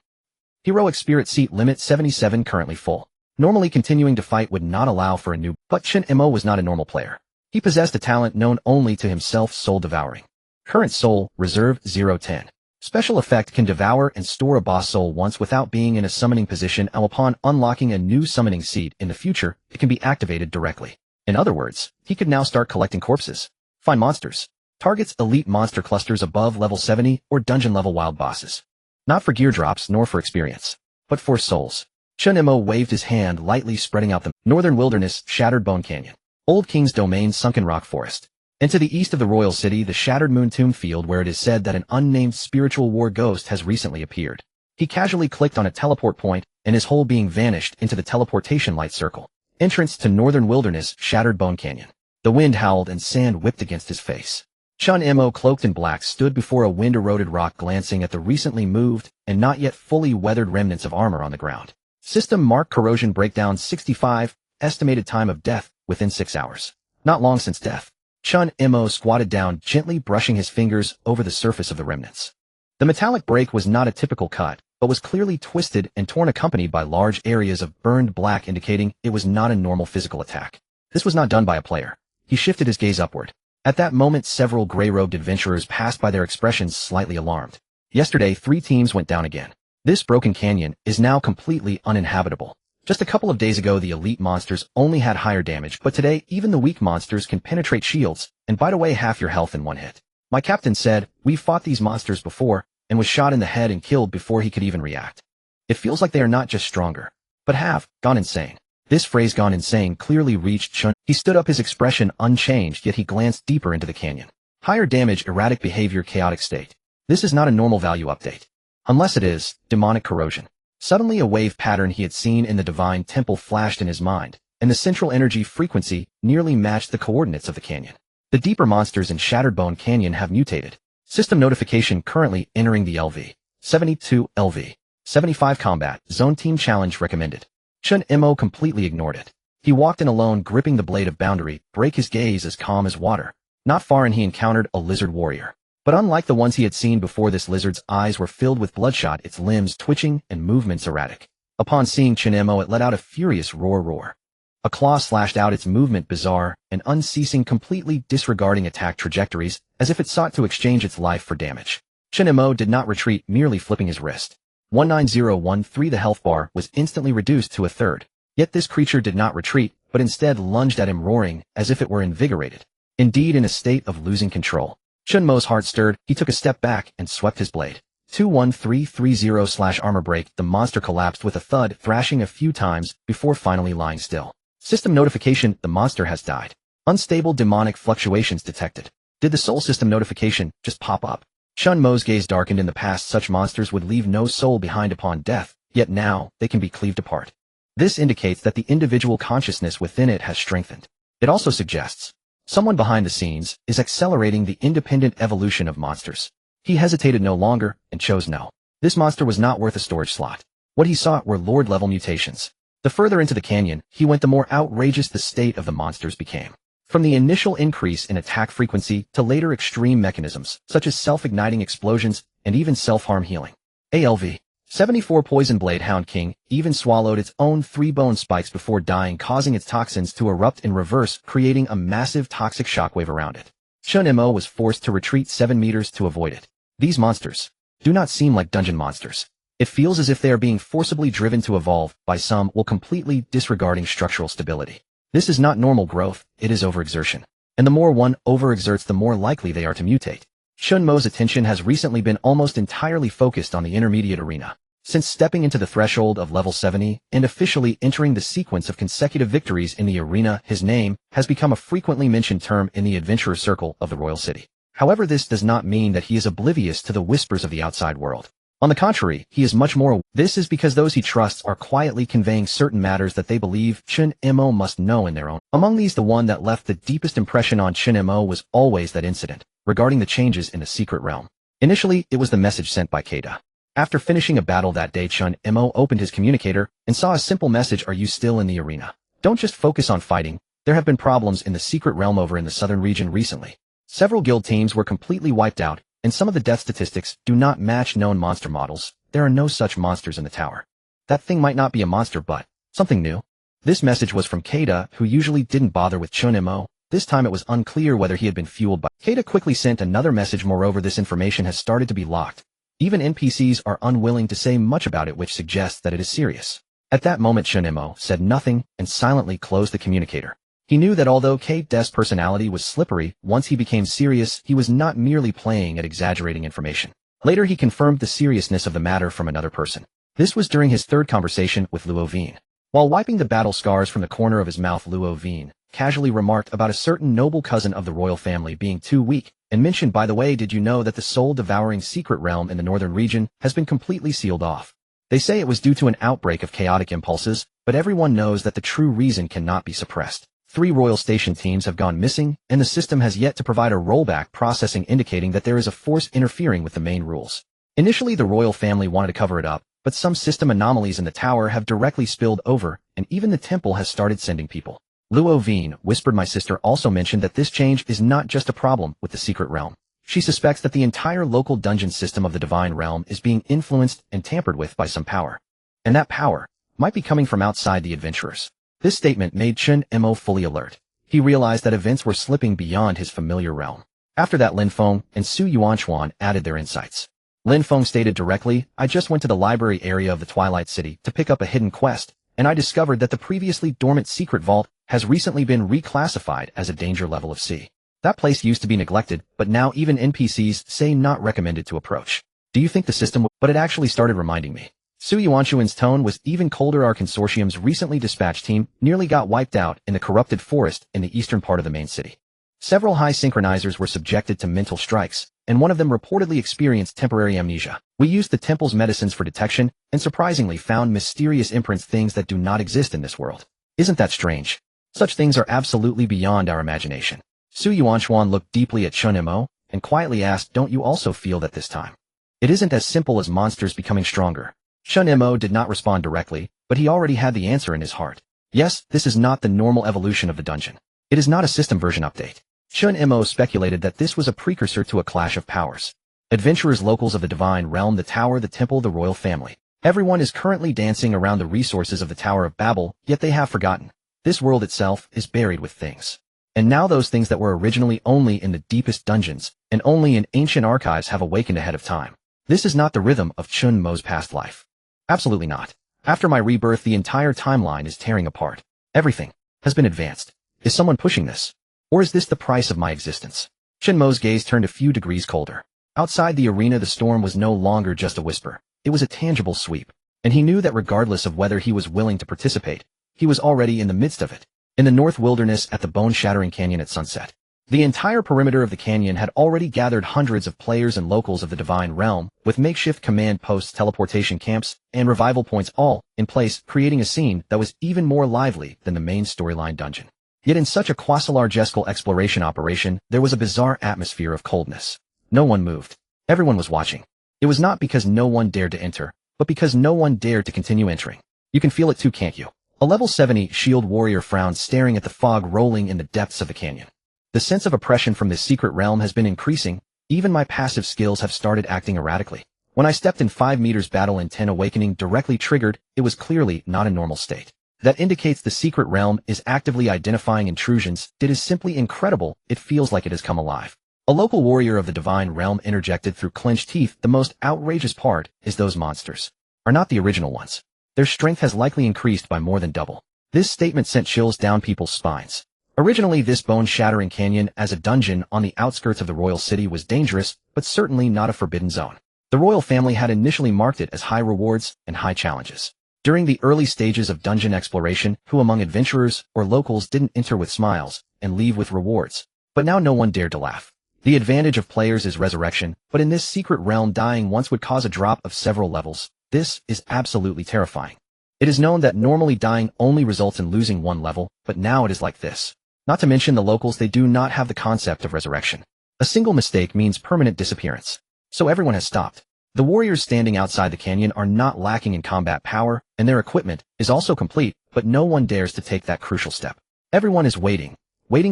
Heroic spirit seat limit 77, currently full. Normally continuing to fight would not allow for a new, but Chen Mo was not a normal player. He possessed a talent known only to himself: soul devouring. Current soul reserve 010. Special effect can devour and store a boss soul once without being in a summoning position, and upon unlocking a new summoning seat in the future, it can be activated directly. In other words, he could now start collecting corpses. Find monsters. Targets elite monster clusters above level 70 or dungeon level wild bosses. Not for gear drops nor for experience, but for souls. Chen Mo waved his hand, lightly spreading out the northern wilderness, Shattered Bone Canyon, Old King's Domain, Sunken Rock Forest, and to the east of the royal city, the Shattered Moon Tomb Field, where it is said that an unnamed spiritual war ghost has recently appeared. He casually clicked on a teleport point, and his whole being vanished into the teleportation light circle. Entrance to northern wilderness, Shattered Bone Canyon. The wind howled and sand whipped against his face. Chen Mo, cloaked in black, stood before a wind-eroded rock, glancing at the recently moved and not yet fully weathered remnants of armor on the ground. System mark corrosion breakdown 65, estimated time of death within 6 hours. Not long since death. Chen Mo squatted down, gently brushing his fingers over the surface of the remnants. The metallic break was not a typical cut, but was clearly twisted and torn, accompanied by large areas of burned black, indicating it was not a normal physical attack. This was not done by a player. He shifted his gaze upward. At that moment, several gray-robed adventurers passed by, their expressions slightly alarmed. Yesterday, 3 teams went down again. This broken canyon is now completely uninhabitable. Just a couple of days ago, the elite monsters only had higher damage, but today, even the weak monsters can penetrate shields and bite away half your health in one hit. My captain said, "We've fought these monsters before," and was shot in the head and killed before he could even react. It feels like they are not just stronger, but have gone insane. This phrase, "gone insane," clearly reached Chen. He stood up, his expression unchanged, yet he glanced deeper into the canyon. Higher damage, erratic behavior, chaotic state. This is not a normal value update. Unless it is demonic corrosion. Suddenly, a wave pattern he had seen in the divine temple flashed in his mind, and the central energy frequency nearly matched the coordinates of the canyon. The deeper monsters in Shattered Bone Canyon have mutated. System notification currently entering the LV. 72 LV. 75 combat zone, team challenge recommended. Chen Mo completely ignored it. He walked in alone, gripping the blade of boundary, break his gaze as calm as water. Not far in, he encountered a lizard warrior. But unlike the ones he had seen before, this lizard's eyes were filled with bloodshot, its limbs twitching and movements erratic. Upon seeing Chen Mo, it let out a furious roar. A claw slashed out, its movement bizarre and unceasing, completely disregarding attack trajectories, as if it sought to exchange its life for damage. Chen Mo did not retreat, merely flipping his wrist. 19013. The health bar was instantly reduced to a third. Yet this creature did not retreat, but instead lunged at him, roaring as if it were invigorated. Indeed, in a state of losing control. Chen Mo's heart stirred. He took a step back and swept his blade. 21330/armor break. The monster collapsed with a thud, thrashing a few times before finally lying still. System notification: the monster has died. Unstable demonic fluctuations detected. Did the soul system notification just pop up? Chen Mo's gaze darkened. In the past, such monsters would leave no soul behind upon death, yet now they can be cleaved apart. This indicates that the individual consciousness within it has strengthened. It also suggests someone behind the scenes is accelerating the independent evolution of monsters. He hesitated no longer and chose no. This monster was not worth a storage slot. What he sought were Lord-level mutations. The further into the canyon he went, the more outrageous the state of the monsters became. From the initial increase in attack frequency to later extreme mechanisms, such as self-igniting explosions and even self-harm healing. ALV 74. Poison Blade Hound King even swallowed its own 3 bone spikes before dying, causing its toxins to erupt in reverse, creating a massive toxic shockwave around it. Chen Mo was forced to retreat 7 meters to avoid it. These monsters do not seem like dungeon monsters. It feels as if they are being forcibly driven to evolve by some will, completely disregarding structural stability. This is not normal growth, it is overexertion. And the more one overexerts, the more likely they are to mutate. Chen Mo's attention has recently been almost entirely focused on the intermediate arena. Since stepping into the threshold of level 70 and officially entering the sequence of consecutive victories in the arena, his name has become a frequently mentioned term in the adventurer circle of the royal city. However, this does not mean that he is oblivious to the whispers of the outside world. On the contrary, he is much more. This is because those he trusts are quietly conveying certain matters that they believe Chen Mo must know in their own. Among these, the one that left the deepest impression on Chen Mo was always that incident regarding the changes in the secret realm. Initially, it was the message sent by Keita. After finishing a battle that day, Chen Mo opened his communicator and saw a simple message: "Are you still in the arena? Don't just focus on fighting. There have been problems in the secret realm over in the southern region recently. Several guild teams were completely wiped out, and some of the death statistics do not match known monster models. There are no such monsters in the tower. That thing might not be a monster, but something new." This message was from Keita, who usually didn't bother with Chen Mo. This time it was unclear whether he had been fueled by. Keita quickly sent another message: "Moreover, this information has started to be locked. Even NPCs are unwilling to say much about it, which suggests that it is serious. At that moment, Chen Mo said nothing and silently closed the communicator. He knew that although Kate's personality was slippery, once he became serious, he was not merely playing at exaggerating information. Later he confirmed the seriousness of the matter from another person. This was during his third conversation with Luo Vien. While wiping the battle scars from the corner of his mouth, Luo Vien casually remarked about a certain noble cousin of the royal family being too weak, and mentioned, by the way, did you know that the soul-devouring secret realm in the northern region has been completely sealed off? They say it was due to an outbreak of chaotic impulses, but everyone knows that the true reason cannot be suppressed. 3 royal station teams have gone missing, and the system has yet to provide a rollback processing indicating that there is a force interfering with the main rules. Initially, the royal family wanted to cover it up, but some system anomalies in the tower have directly spilled over, and even the temple has started sending people. Luo Vien whispered, my sister also mentioned that this change is not just a problem with the secret realm. She suspects that the entire local dungeon system of the divine realm is being influenced and tampered with by some power. And that power might be coming from outside the adventurers. This statement made Chen Mo fully alert. He realized that events were slipping beyond his familiar realm. After that, Lin Feng and Su Yuanchuan added their insights. Lin Feng stated directly, I just went to the library area of the Twilight City to pick up a hidden quest, and I discovered that the previously dormant secret vault has recently been reclassified as a danger level of C. That place used to be neglected, but now even NPCs say not recommended to approach. Do you think the system but it actually started reminding me. Su Yuanchuan's tone was even colder. Our consortium's recently dispatched team nearly got wiped out in the corrupted forest in the eastern part of the main city. Several high synchronizers were subjected to mental strikes, and one of them reportedly experienced temporary amnesia. We used the temple's medicines for detection, and surprisingly found mysterious imprints, things that do not exist in this world. Isn't that strange? Such things are absolutely beyond our imagination. Su Yuanchuan looked deeply at Chen Mo, and quietly asked, don't you also feel that this time? It isn't as simple as monsters becoming stronger. Chen Mo did not respond directly, but he already had the answer in his heart. Yes, this is not the normal evolution of the dungeon. It is not a system version update. Chen Mo speculated that this was a precursor to a clash of powers. Adventurers, locals of the divine realm, the tower, the temple, the royal family. Everyone is currently dancing around the resources of the Tower of Babel, yet they have forgotten. This world itself is buried with things. And now those things that were originally only in the deepest dungeons and only in ancient archives have awakened ahead of time. This is not the rhythm of Chen Mo's past life. Absolutely not. After my rebirth, the entire timeline is tearing apart. Everything has been advanced. Is someone pushing this? Or is this the price of my existence? Chen Mo's gaze turned a few degrees colder. Outside the arena, the storm was no longer just a whisper. It was a tangible sweep. And he knew that regardless of whether he was willing to participate, he was already in the midst of it. In the North Wilderness at the bone-shattering canyon at sunset. The entire perimeter of the canyon had already gathered hundreds of players and locals of the divine realm, with makeshift command posts, teleportation camps, and revival points all in place, creating a scene that was even more lively than the main storyline dungeon. Yet in such a quasi-largescale exploration operation, there was a bizarre atmosphere of coldness. No one moved. Everyone was watching. It was not because no one dared to enter, but because no one dared to continue entering. You can feel it too, can't you? A level 70 shield warrior frowned, staring at the fog rolling in the depths of the canyon. The sense of oppression from this secret realm has been increasing. Even my passive skills have started acting erratically. When I stepped in 5 meters battle in 10 awakening directly triggered, it was clearly not a normal state. That indicates the secret realm is actively identifying intrusions. It is simply incredible. It feels like it has come alive. A local warrior of the divine realm interjected through clenched teeth. The most outrageous part is those monsters are not the original ones. Their strength has likely increased by more than double. This statement sent chills down people's spines. Originally, this bone-shattering canyon as a dungeon on the outskirts of the royal city was dangerous, but certainly not a forbidden zone. The royal family had initially marked it as high rewards and high challenges. During the early stages of dungeon exploration, who among adventurers or locals didn't enter with smiles and leave with rewards? But now no one dared to laugh. The advantage of players is resurrection, but in this secret realm, dying once would cause a drop of several levels. This is absolutely terrifying. It is known that normally dying only results in losing 1 level, but now it is like this. Not to mention the locals, they do not have the concept of resurrection. A single mistake means permanent disappearance. So everyone has stopped. The warriors standing outside the canyon are not lacking in combat power, and their equipment is also complete, but no one dares to take that crucial step. Everyone is waiting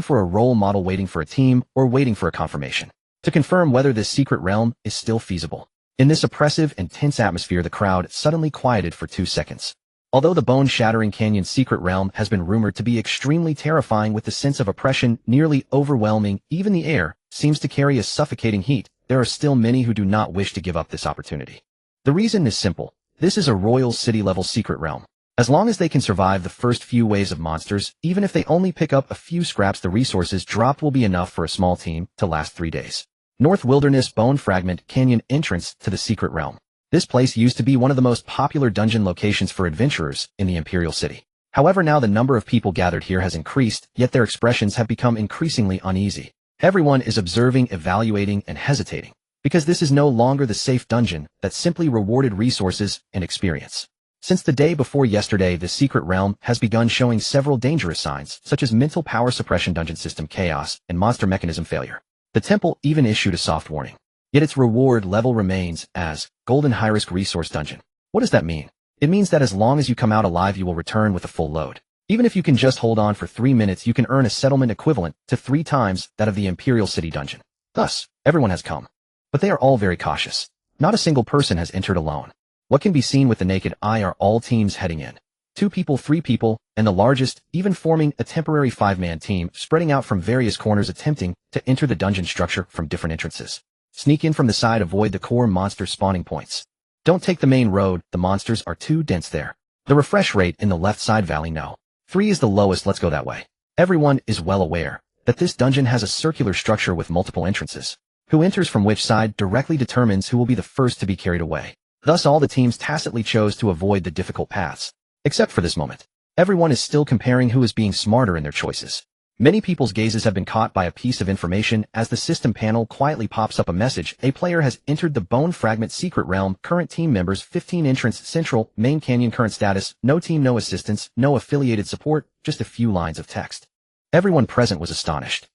for a role model, waiting for a team, or waiting for a confirmation to confirm whether this secret realm is still feasible. In this oppressive and tense atmosphere, the crowd suddenly quieted for 2 seconds. Although the bone-shattering canyon secret realm has been rumored to be extremely terrifying with the sense of oppression nearly overwhelming, even the air seems to carry a suffocating heat. there are still many who do not wish to give up this opportunity. The reason is simple. This is a royal city-level secret realm. As long as they can survive the first few waves of monsters, even if they only pick up a few scraps, the resources dropped will be enough for a small team to last 3 days. North Wilderness Bone Fragment Canyon entrance to the secret realm. This place used to be one of the most popular dungeon locations for adventurers in the Imperial City. However, now the number of people gathered here has increased, yet their expressions have become increasingly uneasy. Everyone is observing, evaluating, and hesitating, because this is no longer the safe dungeon that simply rewarded resources and experience. Since the day before yesterday, the secret realm has begun showing several dangerous signs, such as mental power suppression, dungeon system chaos, and monster mechanism failure. The temple even issued a soft warning. Yet its reward level remains as Golden High-Risk Resource Dungeon. What does that mean? It means that as long as you come out alive, you will return with a full load. Even if you can just hold on for 3 minutes, you can earn a settlement equivalent to 3 times that of the Imperial City dungeon. Thus, everyone has come. But they are all very cautious. Not a single person has entered alone. What can be seen with the naked eye are all teams heading in. 2 people, 3 people, and the largest, even forming a temporary 5-man team, spreading out from various corners attempting to enter the dungeon structure from different entrances. Sneak in from the side, avoid the core monster spawning points. Don't take the main road, the monsters are too dense there. The refresh rate in the left side valley, no. 3 is the lowest, let's go that way. Everyone is well aware that this dungeon has a circular structure with multiple entrances. Who enters from which side directly determines who will be the first to be carried away. Thus all the teams tacitly chose to avoid the difficult paths. Except for this moment. Everyone is still comparing who is being smarter in their choices. Many people's gazes have been caught by a piece of information as the system panel quietly pops up a message. A player has entered the Bone Fragment Secret Realm. Current team members 15 entrance central main canyon. Current status no team, no assistance, no affiliated support, just a few lines of text. Everyone present was astonished.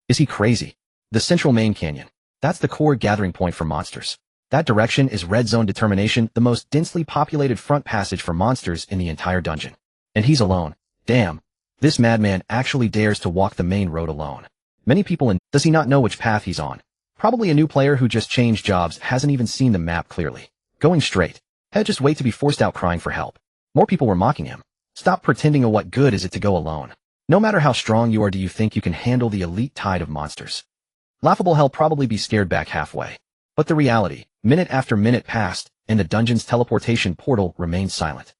Is he crazy? The central main canyon. That's the core gathering point for monsters. That direction is Red Zone Determination, the most densely populated front passage for monsters in the entire dungeon. And he's alone. Damn. This madman actually dares to walk the main road alone. Many people in. Does he not know which path he's on? Probably a new player who just changed jobs, hasn't even seen the map clearly. Going straight. He'd just wait to be forced out crying for help. More people were mocking him. Stop pretending. What good is it to go alone? No matter how strong you are, do you think you can handle the elite tide of monsters? Laughable. He'll probably be scared back halfway. But the reality, minute after minute passed, and the dungeon's teleportation portal remained silent.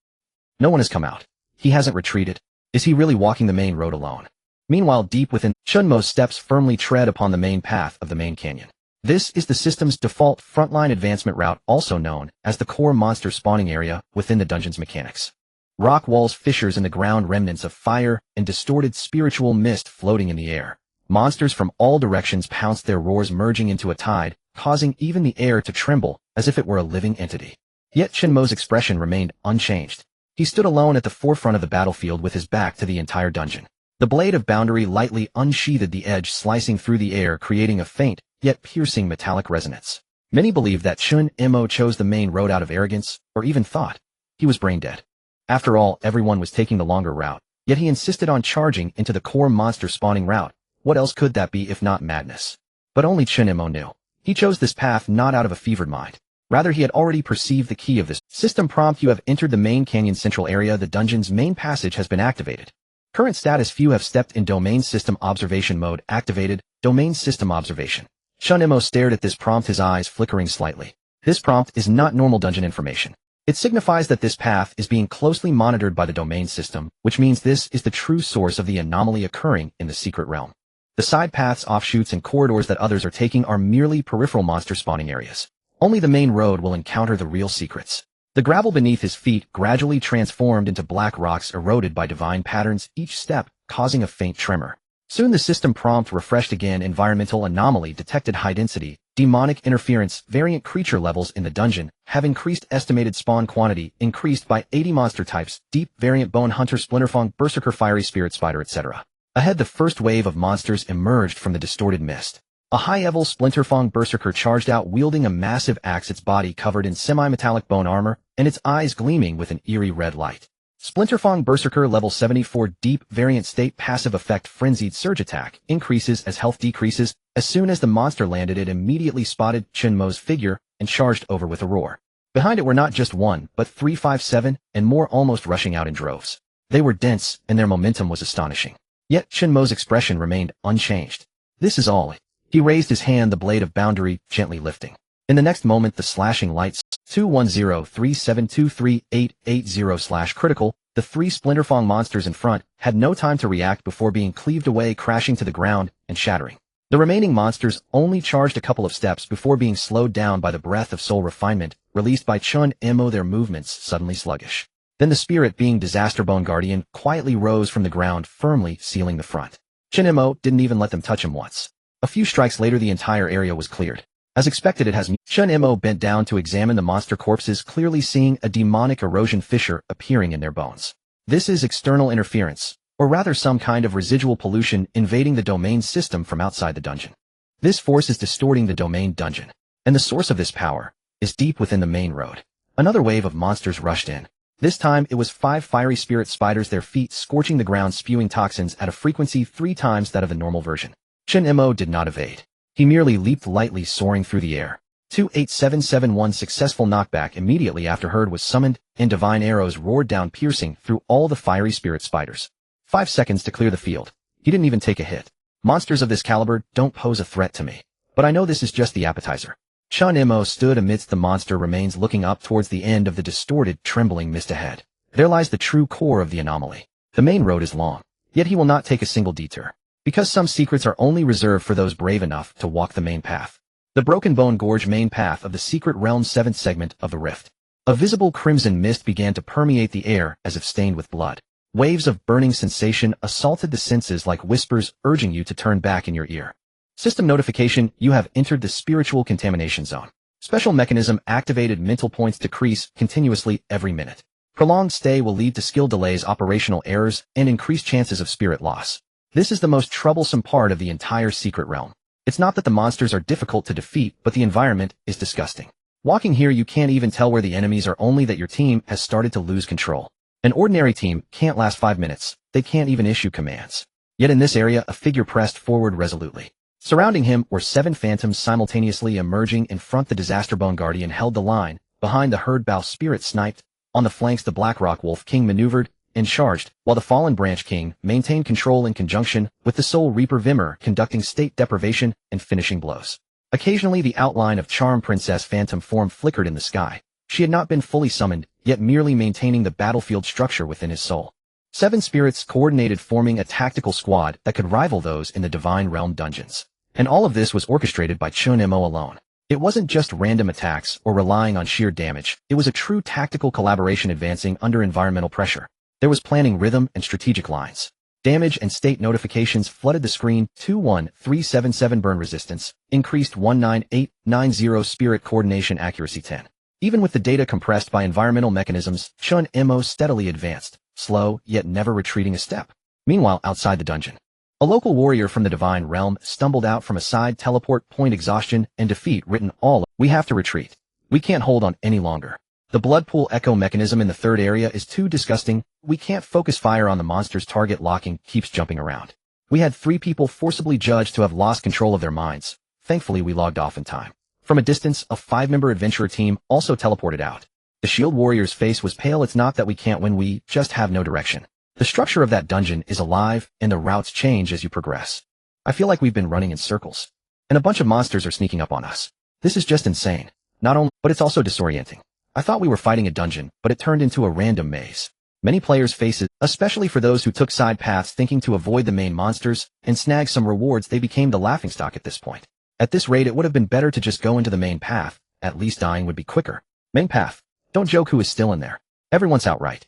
No one has come out. He hasn't retreated. Is he really walking the main road alone? Meanwhile, deep within, Chen Mo's steps firmly tread upon the main path of the main canyon. This is the system's default frontline advancement route, also known as the core monster spawning area within the dungeon's mechanics. Rock walls, fissures in the ground, remnants of fire, and distorted spiritual mist floating in the air. Monsters from all directions pounced, their roars merging into a tide, causing even the air to tremble as if it were a living entity. Yet Chen Mo's expression remained unchanged. He stood alone at the forefront of the battlefield with his back to the entire dungeon. The blade of boundary lightly unsheathed, the edge slicing through the air, creating a faint, yet piercing metallic resonance. Many believe that Chen Mo chose the main road out of arrogance, or even thought he was brain dead. After all, everyone was taking the longer route, yet he insisted on charging into the core monster spawning route. What else could that be if not madness? But only Chen Mo knew. He chose this path not out of a fevered mind. Rather, he had already perceived the key of this system prompt. You have entered the main canyon central area. The dungeon's main passage has been activated. Current status: few have stepped in. Domain system observation mode activated. Domain system observation. Chen Mo stared at this prompt, his eyes flickering slightly. This prompt is not normal dungeon information. It signifies that this path is being closely monitored by the domain system, which means this is the true source of the anomaly occurring in the secret realm. The side paths, offshoots, and corridors that others are taking are merely peripheral monster spawning areas. Only the main road will encounter the real secrets. The gravel beneath his feet gradually transformed into black rocks eroded by divine patterns, each step causing a faint tremor. Soon the system prompt refreshed again. Environmental anomaly detected. High density, demonic interference, variant creature levels in the dungeon have increased. Estimated spawn quantity increased by 80 monster types, deep variant bone hunter, splinterfang, berserker, fiery spirit spider, etc. Ahead, the first wave of monsters emerged from the distorted mist. A high-level Splinterfang berserker charged out, wielding a massive axe, its body covered in semi-metallic bone armor, and its eyes gleaming with an eerie red light. Splinterfang berserker level 74, deep variant state, passive effect, frenzied surge attack, increases as health decreases. As soon as the monster landed, it immediately spotted Chen Mo's figure and charged over with a roar. Behind it were not just 1, but 3, 5, 7, and more, almost rushing out in droves. They were dense, and their momentum was astonishing. Yet Chen Mo's expression remained unchanged. This is all. He raised his hand, the blade of boundary gently lifting. In the next moment, the slashing lights 21037238880/critical. The three Splinterfang monsters in front had no time to react before being cleaved away, crashing to the ground and shattering. The remaining monsters only charged a couple of steps before being slowed down by the breath of soul refinement released by Chen Mo, their movements suddenly sluggish. Then the spirit, being Disaster Bone Guardian, quietly rose from the ground, firmly sealing the front. Chen Mo didn't even let them touch him once. A few strikes later, the entire area was cleared. As expected, it has. Chen Mo bent down to examine the monster corpses, clearly seeing a demonic erosion fissure appearing in their bones. This is external interference, or rather some kind of residual pollution invading the domain system from outside the dungeon. This force is distorting the domain dungeon, and the source of this power is deep within the main road. Another wave of monsters rushed in. This time it was 5 fiery spirit spiders, their feet scorching the ground, spewing toxins at a frequency 3 times that of the normal version. Chen Mo did not evade. He merely leaped lightly, soaring through the air. 28771 successful knockback immediately after Herd was summoned, and divine arrows roared down, piercing through all the fiery spirit spiders. 5 seconds to clear the field. He didn't even take a hit. Monsters of this caliber don't pose a threat to me. But I know this is just the appetizer. Chen Mo stood amidst the monster remains, looking up towards the end of the distorted, trembling mist ahead. There lies the true core of the anomaly. The main road is long, yet he will not take a single detour, because some secrets are only reserved for those brave enough to walk the main path. The Broken Bone Gorge main path of the secret realm's 7th segment of the rift. A visible crimson mist began to permeate the air as if stained with blood. Waves of burning sensation assaulted the senses like whispers urging you to turn back in your ear. System notification: you have entered the spiritual contamination zone. Special mechanism activated. Mental points decrease continuously every minute. Prolonged stay will lead to skill delays, operational errors, and increased chances of spirit loss. This is the most troublesome part of the entire secret realm. It's not that the monsters are difficult to defeat, but the environment is disgusting. Walking here, you can't even tell where the enemies are, only that your team has started to lose control. An ordinary team can't last 5 minutes. They can't even issue commands. Yet in this area, a figure pressed forward resolutely. Surrounding him were 7 phantoms simultaneously emerging in front. The Disaster Bone Guardian held the line. Behind, the Herd Bow Spirit sniped. On the flanks, the Blackrock Wolf King maneuvered and charged, while the Fallen Branch King maintained control in conjunction with the Soul Reaper Vimmer, conducting state deprivation and finishing blows. Occasionally, the outline of Charm Princess Phantom form flickered in the sky. She had not been fully summoned, yet merely maintaining the battlefield structure within his soul. 7 spirits coordinated, forming a tactical squad that could rival those in the Divine Realm dungeons. And all of this was orchestrated by Chen Mo alone. It wasn't just random attacks or relying on sheer damage. It was a true tactical collaboration, advancing under environmental pressure. There was planning, rhythm, and strategic lines. Damage and state notifications flooded the screen. 21377 burn resistance, increased 19890, spirit coordination accuracy 10. Even with the data compressed by environmental mechanisms, Chen Mo steadily advanced, slow yet never retreating a step. Meanwhile, outside the dungeon, a local warrior from the Divine Realm stumbled out from a side teleport point. Exhaustion and defeat written all. We have to retreat. We can't hold on any longer. The blood pool echo mechanism in the 3rd area is too disgusting. We can't focus fire on the monster's target. Locking keeps jumping around. We had 3 people forcibly judged to have lost control of their minds. Thankfully, we logged off in time. From a distance, a 5-member adventurer team also teleported out. The shield warrior's face was pale. It's not that we can't win, we just have no direction. The structure of that dungeon is alive, and the routes change as you progress. I feel like we've been running in circles, and a bunch of monsters are sneaking up on us. This is just insane. Not only, but it's also disorienting. I thought we were fighting a dungeon, but it turned into a random maze. Many players face it, especially for those who took side paths thinking to avoid the main monsters and snag some rewards. They became the laughingstock at this point. At this rate, it would have been better to just go into the main path. At least dying would be quicker. Main path. Don't joke who is still in there. Everyone's out, right?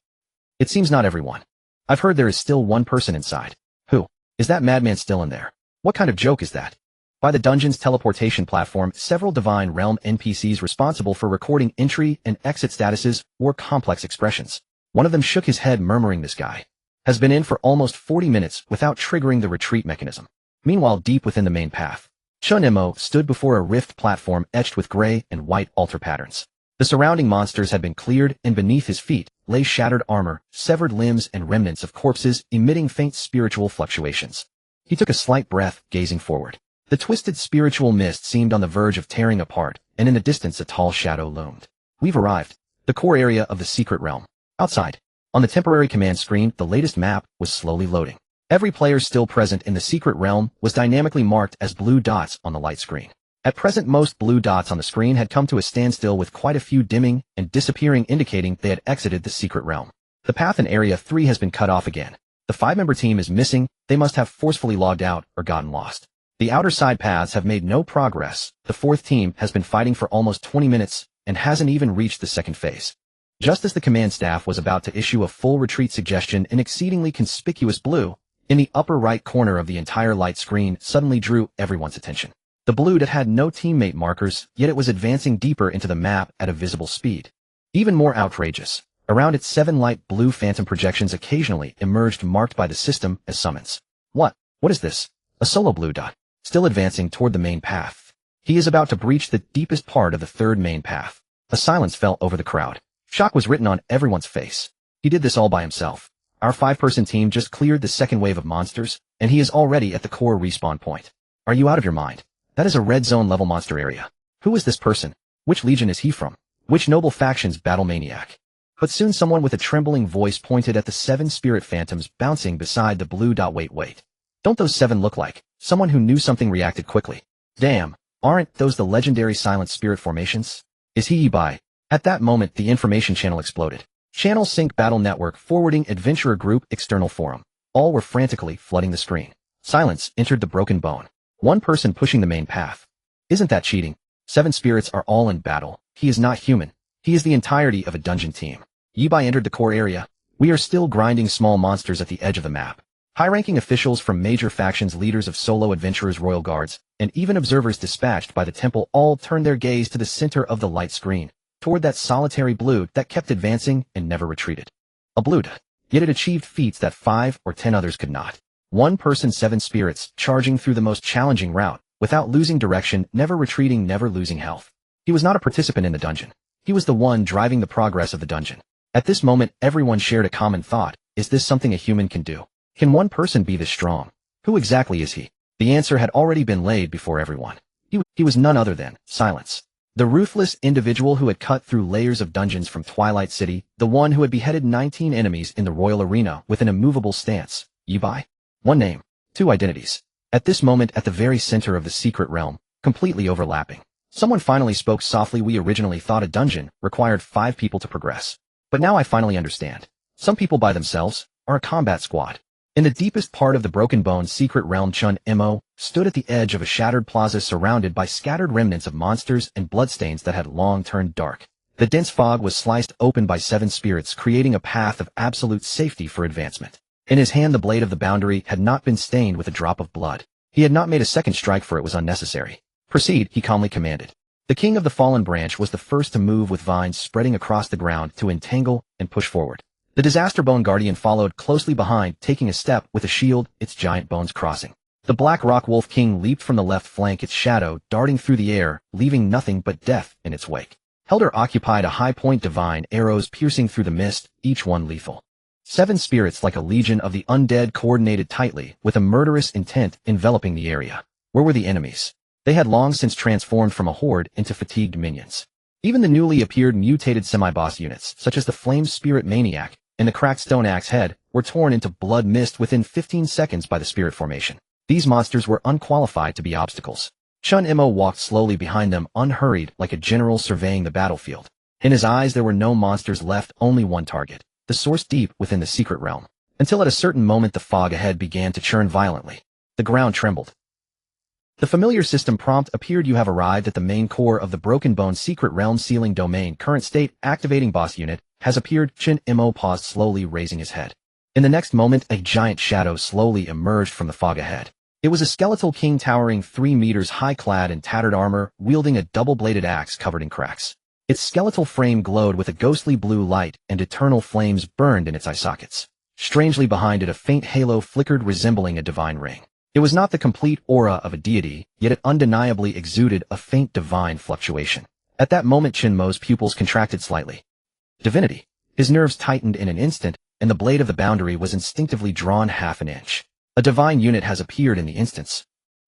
It seems not everyone. I've heard there is still one person inside. Who? Is that madman still in there? What kind of joke is that? By the dungeon's teleportation platform, several Divine Realm NPCs responsible for recording entry and exit statuses wore complex expressions. One of them shook his head, murmuring, "This guy has been in for almost 40 minutes without triggering the retreat mechanism." Meanwhile, deep within the main path, Chen Mo stood before a rift platform etched with gray and white altar patterns. The surrounding monsters had been cleared, and beneath his feet lay shattered armor, severed limbs, and remnants of corpses emitting faint spiritual fluctuations. He took a slight breath, gazing forward. The twisted spiritual mist seemed on the verge of tearing apart, and in the distance a tall shadow loomed. We've arrived. The core area of the secret realm. Outside, on the temporary command screen, the latest map was slowly loading. Every player still present in the secret realm was dynamically marked as blue dots on the light screen. At present, most blue dots on the screen had come to a standstill, with quite a few dimming and disappearing, indicating they had exited the secret realm. The path in Area 3 has been cut off again. The 5-member team is missing. They must have forcefully logged out or gotten lost. The outer side paths have made no progress. The 4th team has been fighting for almost 20 minutes and hasn't even reached the second phase. Just as the command staff was about to issue a full retreat suggestion, an exceedingly conspicuous blue in the upper right corner of the entire light screen suddenly drew everyone's attention. The blue that had no teammate markers, yet it was advancing deeper into the map at a visible speed. Even more outrageous, around its 7 light blue phantom projections occasionally emerged, marked by the system as summons. What is this? A solo blue dot, still advancing toward the main path. He is about to breach the deepest part of the 3rd main path. A silence fell over the crowd. Shock was written on everyone's face. He did this all by himself. Our 5-person team just cleared the second wave of monsters, and he is already at the core respawn point. Are you out of your mind? That is a red zone level monster area. Who is this person? Which legion is he from? Which noble faction's battle maniac? But soon someone with a trembling voice pointed at the 7 spirit phantoms bouncing beside the blue dot. Wait. Don't those 7 look like? Someone who knew something reacted quickly. Damn, aren't those the legendary silent spirit formations? Is he by? At that moment, the information channel exploded. Channel Sync Battle Network Forwarding Adventurer Group External Forum. All were frantically flooding the screen. Silence entered the broken bone. One person pushing the main path. Isn't that cheating? 7 spirits are all in battle. He is not human. He is the entirety of a dungeon team. Yibai entered the core area. We are still grinding small monsters at the edge of the map. High-ranking officials from major factions, leaders of solo adventurers, royal guards, and even observers dispatched by the temple all turned their gaze to the center of the light screen, toward that solitary blue that kept advancing and never retreated. A blue dot. Yet it achieved feats that 5 or 10 others could not. One person, 7 spirits, charging through the most challenging route, without losing direction, never retreating, never losing health. He was not a participant in the dungeon. He was the one driving the progress of the dungeon. At this moment, everyone shared a common thought. Is this something a human can do? Can one person be this strong? Who exactly is he? The answer had already been laid before everyone. He was none other than Silence. The ruthless individual who had cut through layers of dungeons from Twilight City, the one who had beheaded 19 enemies in the royal arena with an immovable stance. Yibai? One name, 2 identities. At this moment, at the very center of the secret realm, completely overlapping. Someone finally spoke softly. We originally thought a dungeon required 5 people to progress. But now I finally understand. Some people by themselves are a combat squad. In the deepest part of the Broken Bones secret realm, Chen Mo stood at the edge of a shattered plaza surrounded by scattered remnants of monsters and bloodstains that had long turned dark. The dense fog was sliced open by 7 spirits, creating a path of absolute safety for advancement. In his hand, the blade of the boundary had not been stained with a drop of blood. He had not made a second strike, for it was unnecessary. Proceed, he calmly commanded. The king of the fallen branch was the first to move, with vines spreading across the ground to entangle and push forward. The Disaster Bone Guardian followed closely behind, taking a step with a shield, its giant bones crossing. The Black Rock Wolf King leaped from the left flank, its shadow darting through the air, leaving nothing but death in its wake. Helder occupied a high-point, divine arrows piercing through the mist, each one lethal. 7 spirits, like a legion of the undead, coordinated tightly, with a murderous intent enveloping the area. Where were the enemies? They had long since transformed from a horde into fatigued minions. Even the newly appeared mutated semi-boss units, such as the Flame Spirit Maniac and the cracked Stone Axe Head, were torn into blood mist within 15 seconds by the spirit formation. These monsters were unqualified to be obstacles. Chen Mo walked slowly behind them, unhurried, like a general surveying the battlefield. In his eyes there were no monsters left, only one target. The source deep within the secret realm. Until at a certain moment the fog ahead began to churn violently. The ground trembled. The familiar system prompt appeared. You have arrived at the main core of the Broken Bone secret realm. Sealing domain. Current state. Activating boss unit. Has appeared. Chen Mo paused, slowly raising his head. In the next moment, a giant shadow slowly emerged from the fog ahead. It was a skeletal king towering 3 meters high, clad in tattered armor, wielding a double-bladed axe covered in cracks. Its skeletal frame glowed with a ghostly blue light, and eternal flames burned in its eye sockets. Strangely behind it, a faint halo flickered, resembling a divine ring. It was not the complete aura of a deity, yet it undeniably exuded a faint divine fluctuation. At that moment, Chen Mo's pupils contracted slightly. Divinity. His nerves tightened in an instant, and the blade of the boundary was instinctively drawn half an inch. A divine unit has appeared in the instance.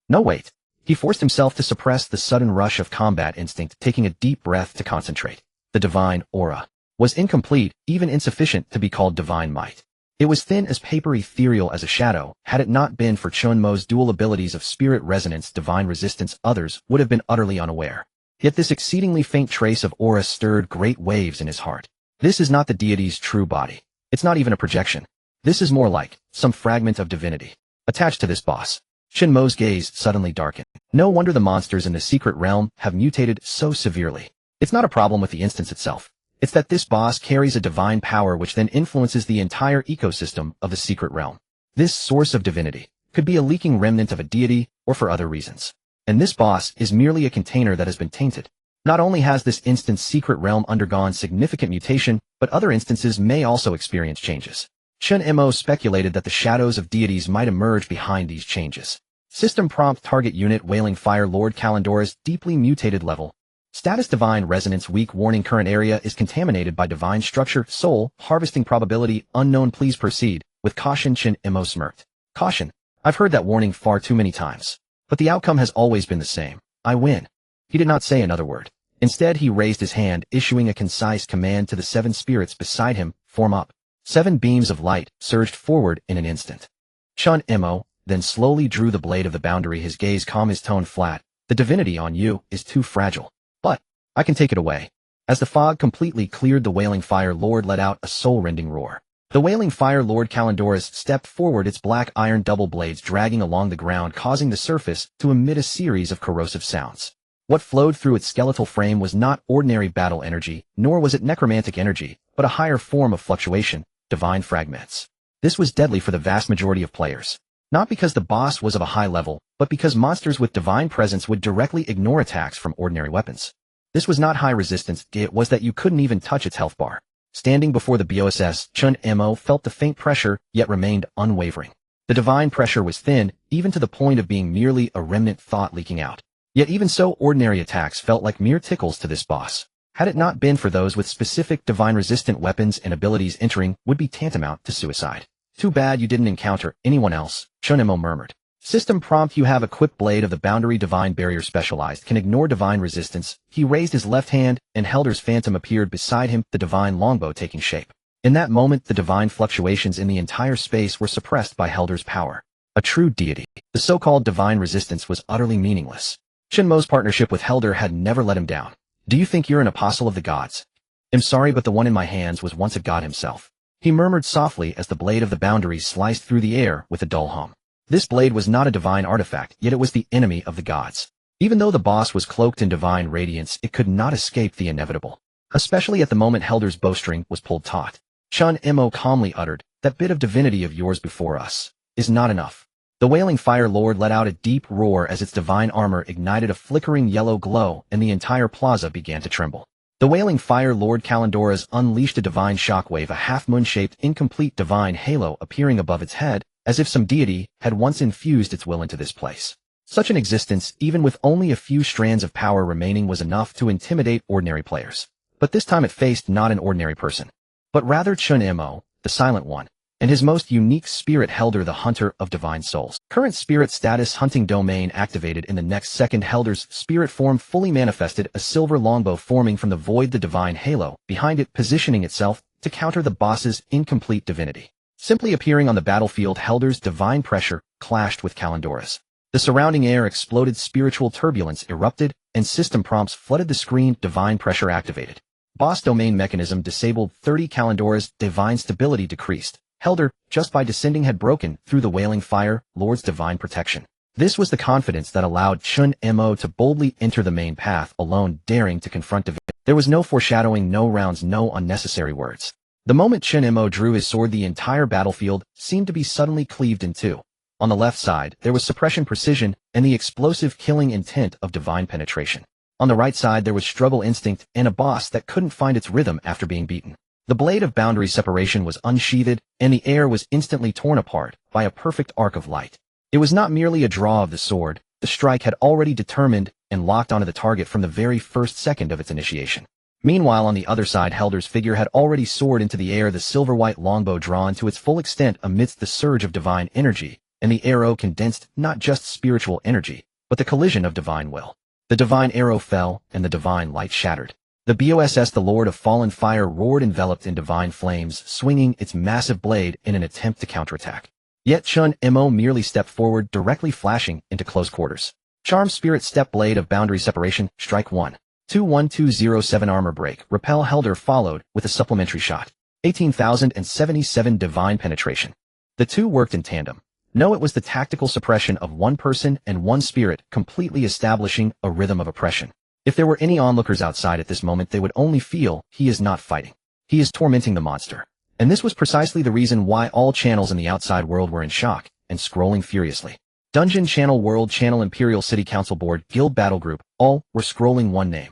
No, wait. He forced himself to suppress the sudden rush of combat instinct, taking a deep breath to concentrate. The divine aura was incomplete, even insufficient to be called divine might. It was thin as paper, ethereal as a shadow. Had it not been for Chen Mo's dual abilities of spirit resonance, divine resistance, others would have been utterly unaware. Yet this exceedingly faint trace of aura stirred great waves in his heart. This is not the deity's true body. It's not even a projection. This is more like some fragment of divinity attached to this boss. Chen Mo's gaze suddenly darkened. No wonder the monsters in the secret realm have mutated so severely. It's not a problem with the instance itself. It's that this boss carries a divine power which then influences the entire ecosystem of the secret realm. This source of divinity could be a leaking remnant of a deity or for other reasons. And this boss is merely a container that has been tainted. Not only has this instance secret realm undergone significant mutation, but other instances may also experience changes. Chen Mo speculated that the shadows of deities might emerge behind these changes. System prompt target unit Wailing Fire Lord Kalandora's deeply mutated level. Status Divine Resonance Weak warning current area is contaminated by divine structure soul harvesting probability unknown please proceed with caution. Chen Mo smirked. Caution. I've heard that warning far too many times. But the outcome has always been the same. I win. He did not say another word. Instead, he raised his hand, issuing a concise command to the 7 spirits beside him, form up. 7 beams of light surged forward in an instant. Chen Mo then slowly drew the blade of the boundary, his gaze calm, his tone flat. The divinity on you is too fragile. But I can take it away. As the fog completely cleared, the Wailing Fire Lord let out a soul-rending roar. The Wailing Fire Lord Kalandora's stepped forward, its black iron double blades dragging along the ground, causing the surface to emit a series of corrosive sounds. What flowed through its skeletal frame was not ordinary battle energy, nor was it necromantic energy, but a higher form of fluctuation, divine fragments. This was deadly for the vast majority of players. Not because the boss was of a high level, but because monsters with divine presence would directly ignore attacks from ordinary weapons. This was not high resistance, it was that you couldn't even touch its health bar. Standing before the BOSS, Chen Mo felt the faint pressure, yet remained unwavering. The divine pressure was thin, even to the point of being merely a remnant thought leaking out. Yet even so, ordinary attacks felt like mere tickles to this boss. Had it not been for those with specific divine-resistant weapons and abilities, entering would be tantamount to suicide. Too bad you didn't encounter anyone else, Chen Mo murmured. System prompt: you have equipped Blade of the Boundary. Divine Barrier specialized, can ignore divine resistance. He raised his left hand, and Helder's phantom appeared beside him, the divine longbow taking shape. In that moment, the divine fluctuations in the entire space were suppressed by Helder's power. A true deity. The so-called divine resistance was utterly meaningless. Chen Mo's partnership with Helder had never let him down. Do you think you're an apostle of the gods? I'm sorry, but the one in my hands was once a god himself. He murmured softly as the blade of the boundary sliced through the air with a dull hum. This blade was not a divine artifact, yet it was the enemy of the gods. Even though the boss was cloaked in divine radiance, it could not escape the inevitable. Especially at the moment Helder's bowstring was pulled taut. Chen Mo calmly uttered, that bit of divinity of yours before us is not enough. The Wailing Fire Lord let out a deep roar as its divine armor ignited a flickering yellow glow, and the entire plaza began to tremble. The Wailing Fire Lord Kalandora's unleashed a divine shockwave, a half-moon-shaped, incomplete divine halo appearing above its head, as if some deity had once infused its will into this place. Such an existence, even with only a few strands of power remaining, was enough to intimidate ordinary players. But this time it faced not an ordinary person, but rather Chen Mo, the Silent One, and his most unique spirit, Helder, the Hunter of Divine Souls. Current spirit status: hunting domain activated. In the next second, Helder's spirit form fully manifested, a silver longbow forming from the void, the divine halo behind it positioning itself to counter the boss's incomplete divinity. Simply appearing on the battlefield, Helder's divine pressure clashed with Kalandora's. The surrounding air exploded, spiritual turbulence erupted, and system prompts flooded the screen. Divine pressure activated. Boss domain mechanism disabled. 30 Kalandora's divine stability decreased. Helder, just by descending, had broken through the Wailing Fire Lord's divine protection. This was the confidence that allowed Chen Mo to boldly enter the main path alone, daring to confront divinity. There was no foreshadowing, no rounds, no unnecessary words. The moment Chen Mo drew his sword, the entire battlefield seemed to be suddenly cleaved in two. On the left side, there was suppression, precision, and the explosive killing intent of divine penetration. On the right side, there was struggle instinct and a boss that couldn't find its rhythm after being beaten. The blade of boundary separation was unsheathed, and the air was instantly torn apart by a perfect arc of light. It was not merely a draw of the sword. The strike had already determined and locked onto the target from the very first second of its initiation. Meanwhile, on the other side, Helder's figure had already soared into the air, the silver-white longbow drawn to its full extent amidst the surge of divine energy, and the arrow condensed not just spiritual energy, but the collision of divine will. The divine arrow fell, and the divine light shattered. The BOSS, the Lord of Fallen Fire, roared, enveloped in divine flames, swinging its massive blade in an attempt to counterattack. Yet Chen Mo merely stepped forward, directly flashing into close quarters. Charm Spirit Step, Blade of Boundary Separation, Strike 1. 21207 Armor Break, Repel. Helder followed with a supplementary shot. 18,077 Divine Penetration. The two worked in tandem. No, it was the tactical suppression of one person and one spirit, completely establishing a rhythm of oppression. If there were any onlookers outside at this moment, they would only feel he is not fighting. He is tormenting the monster. And this was precisely the reason why all channels in the outside world were in shock and scrolling furiously. Dungeon Channel, World Channel, Imperial City Council Board, Guild Battle Group, all were scrolling one name.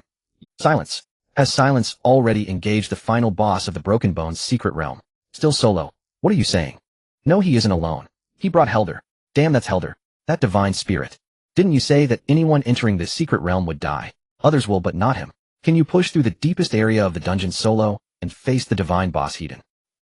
Silence. Has Silence already engaged the final boss of the Broken Bones secret realm? Still solo. What are you saying? No, he isn't alone. He brought Helder. Damn, that's Helder. That divine spirit. Didn't you say that anyone entering this secret realm would die? Others will, but not him. Can you push through the deepest area of the dungeon solo and face the divine boss Hedon?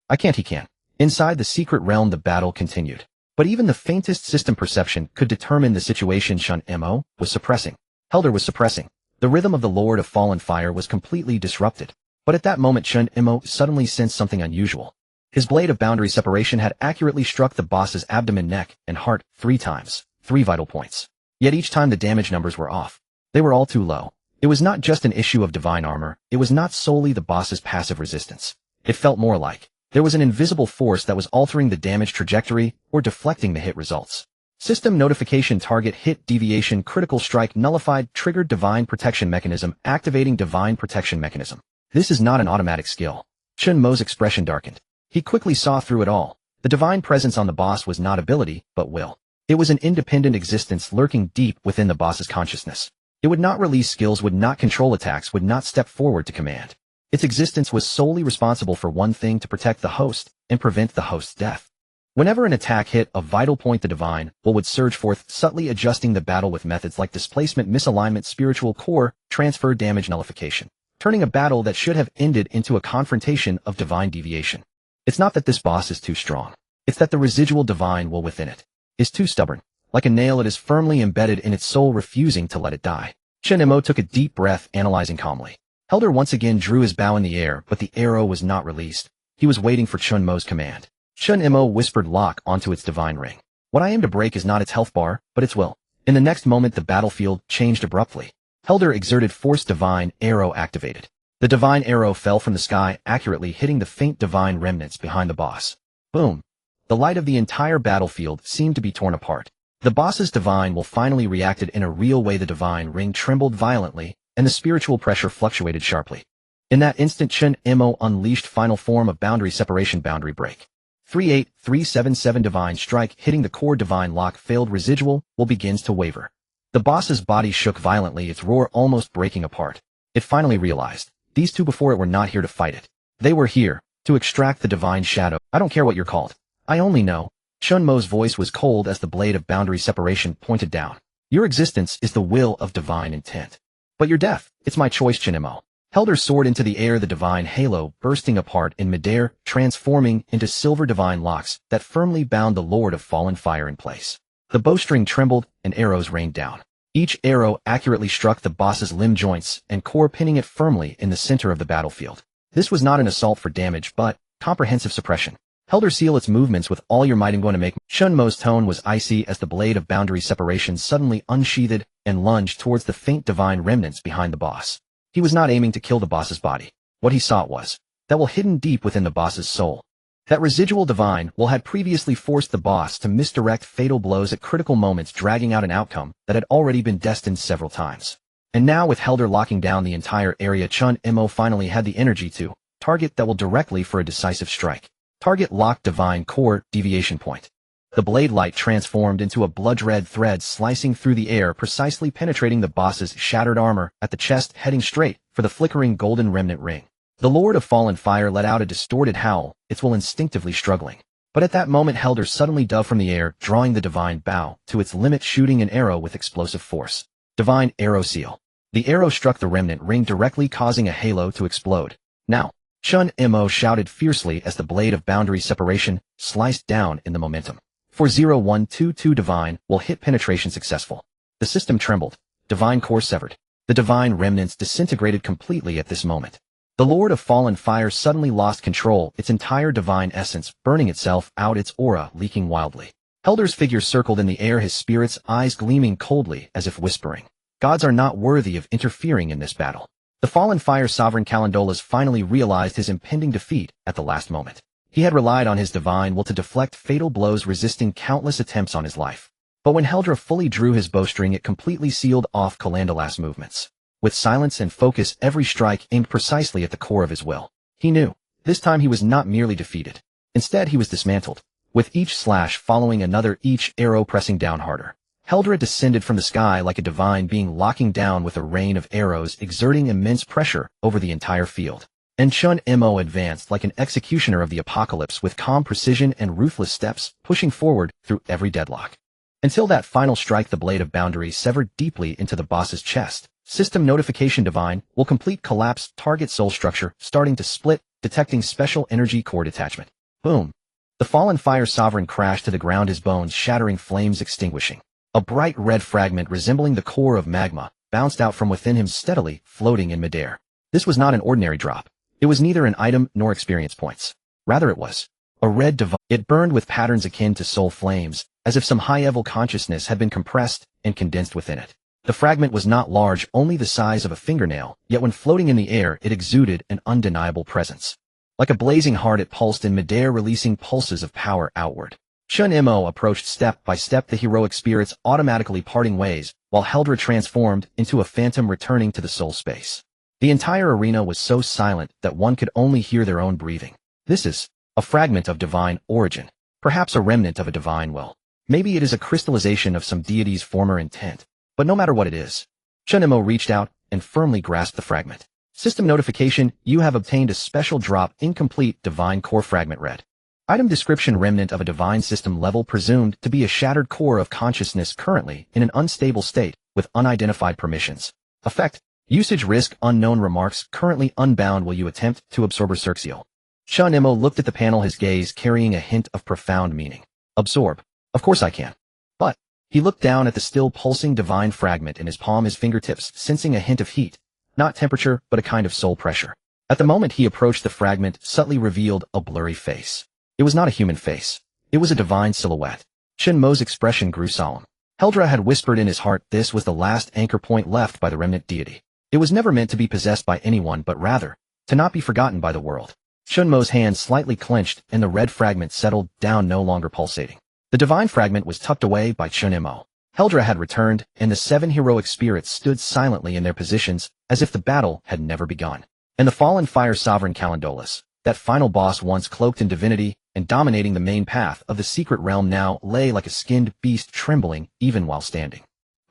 I can't, he can. Inside the secret realm, the battle continued. But even the faintest system perception could determine the situation. Chen Mo was suppressing. Helder was suppressing. The rhythm of the Lord of Fallen Fire was completely disrupted. But at that moment, Chen Mo suddenly sensed something unusual. His blade of boundary separation had accurately struck the boss's abdomen, neck, and heart 3 times, 3 vital points. Yet each time the damage numbers were off. They were all too low. It was not just an issue of divine armor, it was not solely the boss's passive resistance. It felt more like there was an invisible force that was altering the damage trajectory or deflecting the hit results. System notification: target hit deviation, critical strike nullified, triggered divine protection mechanism, activating divine protection mechanism. This is not an automatic skill. Chen Mo's expression darkened. He quickly saw through it all. The divine presence on the boss was not ability, but will. It was an independent existence lurking deep within the boss's consciousness. It would not release skills, would not control attacks, would not step forward to command. Its existence was solely responsible for one thing: to protect the host and prevent the host's death. Whenever an attack hit a vital point, the divine will would surge forth, subtly adjusting the battle with methods like displacement, misalignment, spiritual core, transfer, damage nullification, turning a battle that should have ended into a confrontation of divine deviation. It's not that this boss is too strong. It's that the residual divine will within it is too stubborn. Like a nail, it is firmly embedded in its soul, refusing to let it die. Chen Mo took a deep breath, analyzing calmly. Helder once again drew his bow in the air, but the arrow was not released. He was waiting for Chen Mo's command. Chen Mo whispered, lock onto its divine ring. What I aim to break is not its health bar, but its will. In the next moment, the battlefield changed abruptly. Helder exerted force, divine arrow activated. The divine arrow fell from the sky, accurately hitting the faint divine remnants behind the boss. Boom. The light of the entire battlefield seemed to be torn apart. The boss's divine will finally reacted in a real way. The divine ring trembled violently, and the spiritual pressure fluctuated sharply. In that instant, Chen Mo unleashed final form of boundary separation, boundary break. 38377 divine strike, hitting the core. Divine lock failed. Residual will begins to waver. The boss's body shook violently, its roar almost breaking apart. It finally realized these two before it were not here to fight it. They were here to extract the divine shadow. I don't care what you're called. I only know. Chen Mo's voice was cold as the blade of boundary separation pointed down. Your existence is the will of divine intent. But your death, it's my choice. Chen Mo. Helder soared into the air, the divine halo bursting apart in midair, transforming into silver divine locks that firmly bound the Lord of Fallen Fire in place. The bowstring trembled and arrows rained down. Each arrow accurately struck the boss's limb joints and core, pinning it firmly in the center of the battlefield. This was not an assault for damage, but comprehensive suppression. Helder, seal its movements with all your might. I'm going to make. Chen Mo's tone was icy as the blade of boundary separation suddenly unsheathed and lunged towards the faint divine remnants behind the boss. He was not aiming to kill the boss's body. What he sought was that will hidden deep within the boss's soul. That residual divine will had previously forced the boss to misdirect fatal blows at critical moments, dragging out an outcome that had already been destined several times. And now, with Helder locking down the entire area, Chen Mo finally had the energy to target that will directly for a decisive strike. Target locked, divine core, deviation point. The blade light transformed into a blood-red thread, slicing through the air, precisely penetrating the boss's shattered armor at the chest, heading straight for the flickering golden remnant ring. The Lord of Fallen Fire let out a distorted howl, its will instinctively struggling. But at that moment, Helder suddenly dove from the air, drawing the divine bow to its limit, shooting an arrow with explosive force. Divine arrow seal. The arrow struck the remnant ring directly, causing a halo to explode. Now, Chen Mo shouted fiercely as the blade of boundary separation sliced down in the momentum. 40122 divine will hit penetration successful. The system trembled. Divine core severed. The divine remnants disintegrated completely at this moment. The Lord of Fallen Fire suddenly lost control, its entire divine essence burning itself out, its aura leaking wildly. Helder's figure circled in the air, his spirit's eyes gleaming coldly as if whispering, "Gods are not worthy of interfering in this battle." The Fallen Fire Sovereign Calandolas finally realized his impending defeat at the last moment. He had relied on his divine will to deflect fatal blows, resisting countless attempts on his life. But when Heldra fully drew his bowstring, it completely sealed off Calandolas' movements. With silence and focus, every strike aimed precisely at the core of his will. He knew, this time he was not merely defeated. Instead, he was dismantled, with each slash following another, each arrow pressing down harder. Heldra descended from the sky like a divine being, locking down with a rain of arrows, exerting immense pressure over the entire field. And Chen Mo advanced like an executioner of the apocalypse, with calm precision and ruthless steps, pushing forward through every deadlock. Until that final strike, the blade of boundary severed deeply into the boss's chest. System notification: divine will complete, collapse, target soul structure starting to split, detecting special energy core detachment. Boom. The Fallen Fire Sovereign crashed to the ground, his bones shattering, flames extinguishing. A bright red fragment resembling the core of magma bounced out from within him, steadily floating in midair. This was not an ordinary drop. It was neither an item nor experience points. Rather, it was a red divine. It burned with patterns akin to soul flames, as if some high-level consciousness had been compressed and condensed within it. The fragment was not large, only the size of a fingernail, yet when floating in the air, it exuded an undeniable presence. Like a blazing heart, it pulsed in midair, releasing pulses of power outward. Chen Mo approached step by step, the heroic spirits automatically parting ways, while Heldra transformed into a phantom returning to the soul space. The entire arena was so silent that one could only hear their own breathing. This is a fragment of divine origin, perhaps a remnant of a divine will. Maybe it is a crystallization of some deity's former intent. But no matter what it is, Chen Mo reached out and firmly grasped the fragment. System notification: you have obtained a special drop, incomplete divine core fragment read. Item description: remnant of a divine system level, presumed to be a shattered core of consciousness currently in an unstable state with unidentified permissions. Effect: usage risk unknown. Remarks: currently unbound. Will you attempt to absorb Cirxial? Chen Mo looked at the panel, his gaze carrying a hint of profound meaning. Absorb? Of course I can. But he looked down at the still pulsing divine fragment in his palm, his fingertips sensing a hint of heat, not temperature, but a kind of soul pressure. At the moment he approached, the fragment subtly revealed a blurry face. It was not a human face. It was a divine silhouette. Chen Mo's expression grew solemn. Heldra had whispered in his heart, this was the last anchor point left by the remnant deity. It was never meant to be possessed by anyone, but rather to not be forgotten by the world. Chen Mo's hand slightly clenched, and the red fragment settled down, no longer pulsating. The divine fragment was tucked away by Chen Mo. Heldra had returned, and the 7 heroic spirits stood silently in their positions, as if the battle had never begun. And the Fallen Fire Sovereign Calandolas, that final boss once cloaked in divinity and dominating the main path of the secret realm, now lay like a skinned beast, trembling even while standing.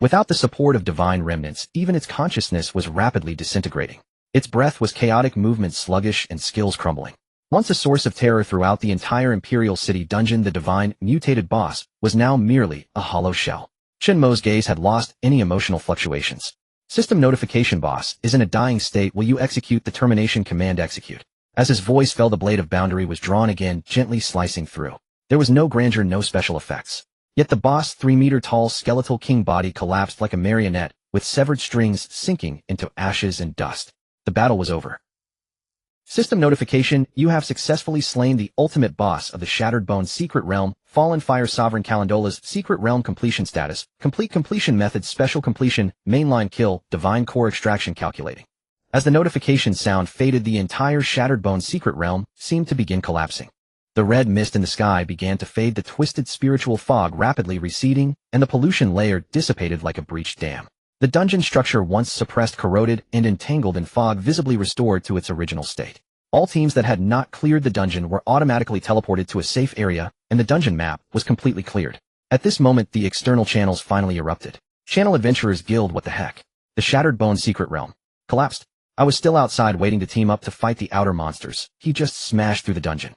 Without the support of divine remnants, even its consciousness was rapidly disintegrating. Its breath was chaotic, movement sluggish, and skills crumbling. Once a source of terror throughout the entire Imperial City dungeon, the divine, mutated boss was now merely a hollow shell. Chen Mo's gaze had lost any emotional fluctuations. System notification: boss is in a dying state. Will you execute the termination command? Execute. As his voice fell, the blade of boundary was drawn again, gently slicing through. There was no grandeur, no special effects. Yet the boss' 3-meter-tall skeletal king body collapsed like a marionette, with severed strings sinking into ashes and dust. The battle was over. System notification: you have successfully slain the ultimate boss of the Shattered Bone Secret Realm, Fallen Fire Sovereign Calandolas. Secret Realm completion status: complete. Completion method: special completion, mainline kill, divine core extraction. Calculating. As the notification sound faded, the entire Shattered Bone Secret Realm seemed to begin collapsing. The red mist in the sky began to fade, the twisted spiritual fog rapidly receding, and the pollution layer dissipated like a breached dam. The dungeon structure, once suppressed, corroded, and entangled in fog, visibly restored to its original state. All teams that had not cleared the dungeon were automatically teleported to a safe area, and the dungeon map was completely cleared. At this moment, the external channels finally erupted. Channel Adventurers Guild: what the heck? The Shattered Bone Secret Realm collapsed. I was still outside waiting to team up to fight the outer monsters. He just smashed through the dungeon.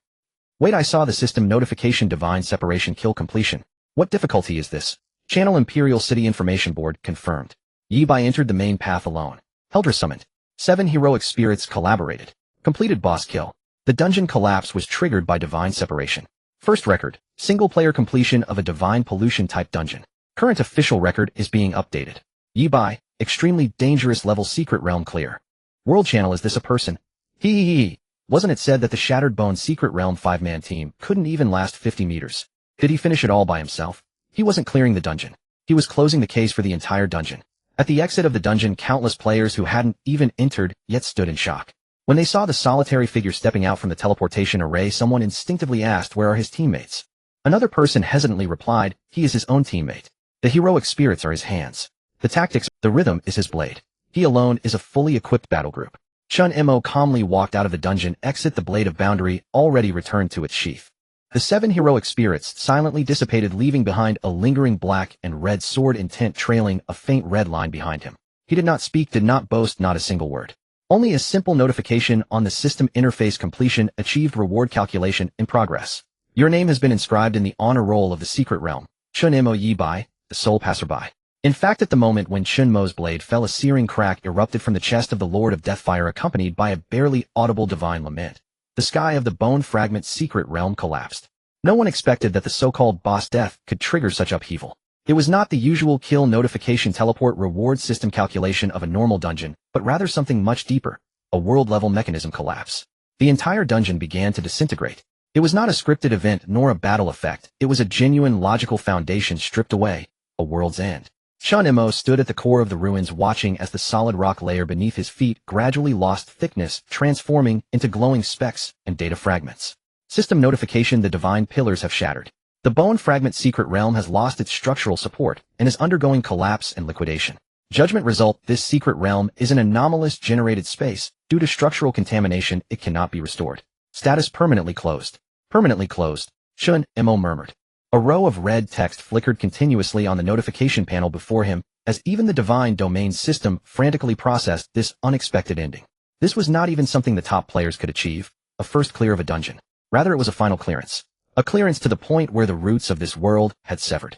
Wait, I saw the system notification: divine separation kill completion. What difficulty is this? Channel Imperial City Information Board confirmed. Yi Bai entered the main path alone. Heldra summoned. 7 heroic spirits collaborated. Completed boss kill. The dungeon collapse was triggered by divine separation. First record: single-player completion of a divine pollution-type dungeon. Current official record is being updated. Yi Bai, Extremely dangerous level secret realm clear. World channel, is this a person? Hee. Wasn't it said that the Shattered Bone secret realm 5-man team couldn't even last 50 meters? Did he finish it all by himself? He wasn't clearing the dungeon. He was closing the case for the entire dungeon. At the exit of the dungeon, countless players who hadn't even entered yet stood in shock. When they saw the solitary figure stepping out from the teleportation array, someone instinctively asked, "Where are his teammates?" Another person hesitantly replied, "He is his own teammate. The heroic spirits are his hands. The tactics, the rhythm is his blade. He alone is a fully equipped battle group." Chen Mo calmly walked out of the dungeon, exit the blade of boundary, already returned to its sheath. The 7 heroic spirits silently dissipated, leaving behind a lingering black and red sword intent trailing a faint red line behind him. He did not speak, did not boast, not a single word. Only a simple notification on the system interface: completion achieved, reward calculation in progress. Your name has been inscribed in the honor roll of the secret realm. Chen Mo Yi Bai, the sole passerby. In fact, at the moment when Chen Mo's blade fell, a searing crack erupted from the chest of the Lord of Deathfire, accompanied by a barely audible divine lament. The sky of the Bone Fragment secret realm collapsed. No one expected that the so-called boss death could trigger such upheaval. It was not the usual kill notification teleport reward system calculation of a normal dungeon, but rather something much deeper, a world-level mechanism collapse. The entire dungeon began to disintegrate. It was not a scripted event nor a battle effect, it was a genuine logical foundation stripped away, a world's end. Chen Mo stood at the core of the ruins, watching as the solid rock layer beneath his feet gradually lost thickness, transforming into glowing specks and data fragments. System notification: the divine pillars have shattered. The Bone Fragment secret realm has lost its structural support and is undergoing collapse and liquidation. Judgment result: this secret realm is an anomalous generated space. Due to structural contamination, it cannot be restored. Status: permanently closed. Permanently closed, Chen Mo murmured. A row of red text flickered continuously on the notification panel before him, as even the divine domain system frantically processed this unexpected ending. This was not even something the top players could achieve, a first clear of a dungeon. Rather, it was a final clearance. A clearance to the point where the roots of this world had severed.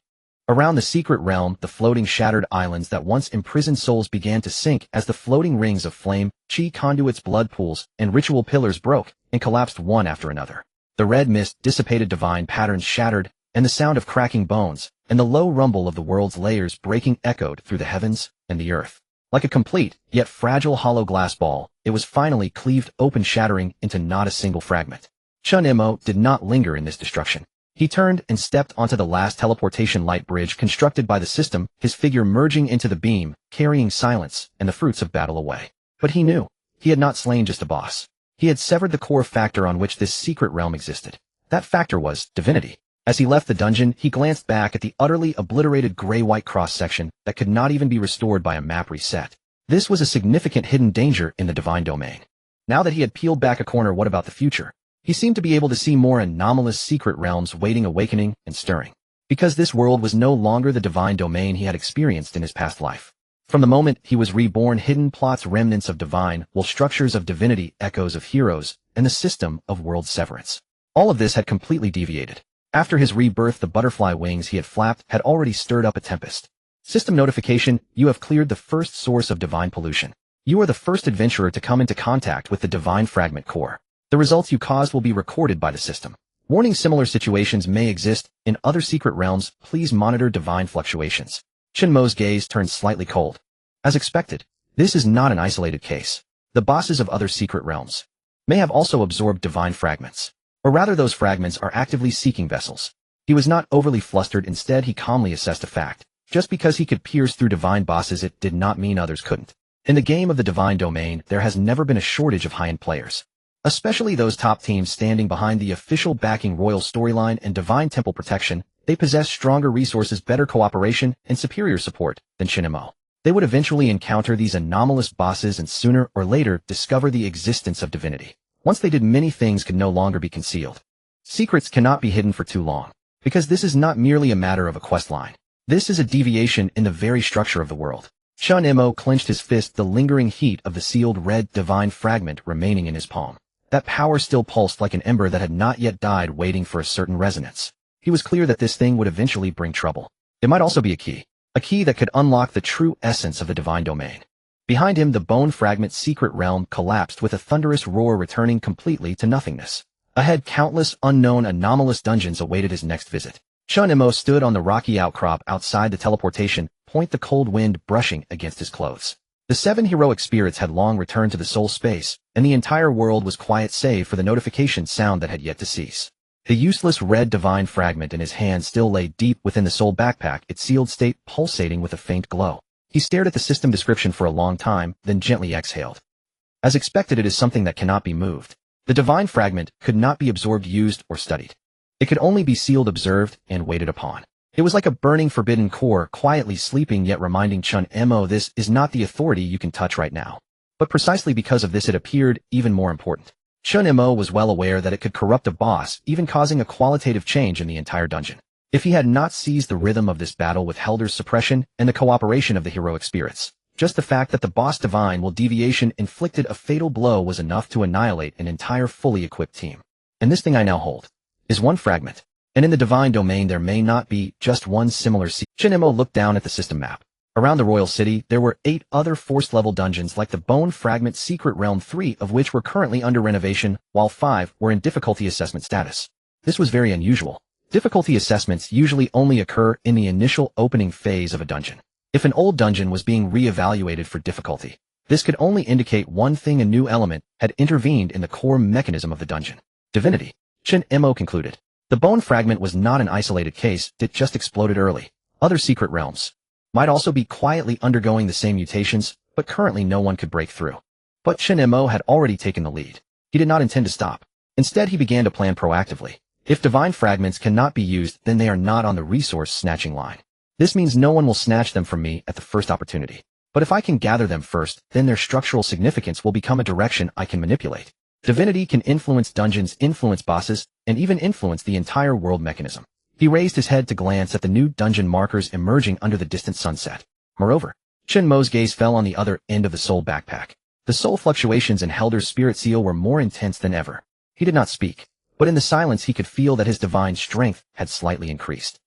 Around the secret realm, the floating shattered islands that once imprisoned souls began to sink as the floating rings of flame, chi conduits, blood pools, and ritual pillars broke and collapsed one after another. The red mist dissipated, divine patterns shattered, and the sound of cracking bones and the low rumble of the world's layers breaking echoed through the heavens and the earth. Like a complete, yet fragile hollow glass ball, it was finally cleaved open, shattering into not a single fragment. Chen Mo did not linger in this destruction. He turned and stepped onto the last teleportation light bridge constructed by the system, his figure merging into the beam, carrying silence and the fruits of battle away. But he knew, he had not slain just a boss. He had severed the core factor on which this secret realm existed. That factor was divinity. As he left the dungeon, he glanced back at the utterly obliterated gray-white cross-section that could not even be restored by a map reset. This was a significant hidden danger in the divine domain. Now that he had peeled back a corner, what about the future? He seemed to be able to see more anomalous secret realms waiting, awakening, and stirring. Because this world was no longer the divine domain he had experienced in his past life. From the moment he was reborn, hidden plots, remnants of divine, will structures of divinity, echoes of heroes, and the system of world severance. All of this had completely deviated. After his rebirth, the butterfly wings he had flapped had already stirred up a tempest. System notification: you have cleared the first source of divine pollution. You are the first adventurer to come into contact with the divine fragment core. The results you caused will be recorded by the system. Warning: similar situations may exist in other secret realms. Please monitor divine fluctuations. Chen Mo's gaze turned slightly cold. As expected, this is not an isolated case. The bosses of other secret realms may have also absorbed divine fragments. Or rather, those fragments are actively seeking vessels. He was not overly flustered. Instead, he calmly assessed a fact. Just because he could pierce through divine bosses, it did not mean others couldn't. In the game of the divine domain, there has never been a shortage of high-end players. Especially those top teams standing behind the official backing royal storyline and divine temple protection. They possess stronger resources, better cooperation, and superior support than Chen Mo. They would eventually encounter these anomalous bosses and sooner or later discover the existence of divinity. Once they did, many things could no longer be concealed. Secrets cannot be hidden for too long, because this is not merely a matter of a quest line. This is a deviation in the very structure of the world. Chen Mo clenched his fist, the lingering heat of the sealed red divine fragment remaining in his palm. That power still pulsed like an ember that had not yet died, waiting for a certain resonance. He was clear that this thing would eventually bring trouble. It might also be a key that could unlock the true essence of the divine domain. Behind him, the bone fragment secret realm collapsed with a thunderous roar, returning completely to nothingness. Ahead, countless unknown anomalous dungeons awaited his next visit. Chen Mo stood on the rocky outcrop outside the teleportation, point the cold wind brushing against his clothes. The 7 heroic spirits had long returned to the soul space, and the entire world was quiet save for the notification sound that had yet to cease. The useless red divine fragment in his hand still lay deep within the soul backpack, its sealed state pulsating with a faint glow. He stared at the system description for a long time, then gently exhaled. As expected, it is something that cannot be moved. The divine fragment could not be absorbed, used, or studied. It could only be sealed, observed, and waited upon. It was like a burning forbidden core, quietly sleeping yet reminding Chen Mo this is not the authority you can touch right now. But precisely because of this it appeared even more important. Chen Mo was well aware that it could corrupt a boss, even causing a qualitative change in the entire dungeon. If he had not seized the rhythm of this battle with Helder's suppression and the cooperation of the heroic spirits, just the fact that the boss divine will deviation inflicted a fatal blow was enough to annihilate an entire fully equipped team. And this thing I now hold is one fragment. And in the divine domain there may not be just one similar Chen Mo looked down at the system map. Around the royal city, there were 8 other force-level dungeons like the Bone Fragment Secret Realm, 3 of which were currently under renovation, while 5 were in difficulty assessment status. This was very unusual. Difficulty assessments usually only occur in the initial opening phase of a dungeon. If an old dungeon was being re-evaluated for difficulty, this could only indicate one thing: a new element had intervened in the core mechanism of the dungeon. Divinity. Chen Mo concluded. The Bone Fragment was not an isolated case, it just exploded early. Other secret realms might also be quietly undergoing the same mutations, but currently no one could break through. But Chen Mo had already taken the lead. He did not intend to stop. Instead, he began to plan proactively. If divine fragments cannot be used, then they are not on the resource snatching line. This means no one will snatch them from me at the first opportunity. But if I can gather them first, then their structural significance will become a direction I can manipulate. Divinity can influence dungeons, influence bosses, and even influence the entire world mechanism. He raised his head to glance at the new dungeon markers emerging under the distant sunset. Moreover, Chen Mo's gaze fell on the other end of the soul backpack. The soul fluctuations in Helder's spirit seal were more intense than ever. He did not speak, but in the silence he could feel that his divine strength had slightly increased.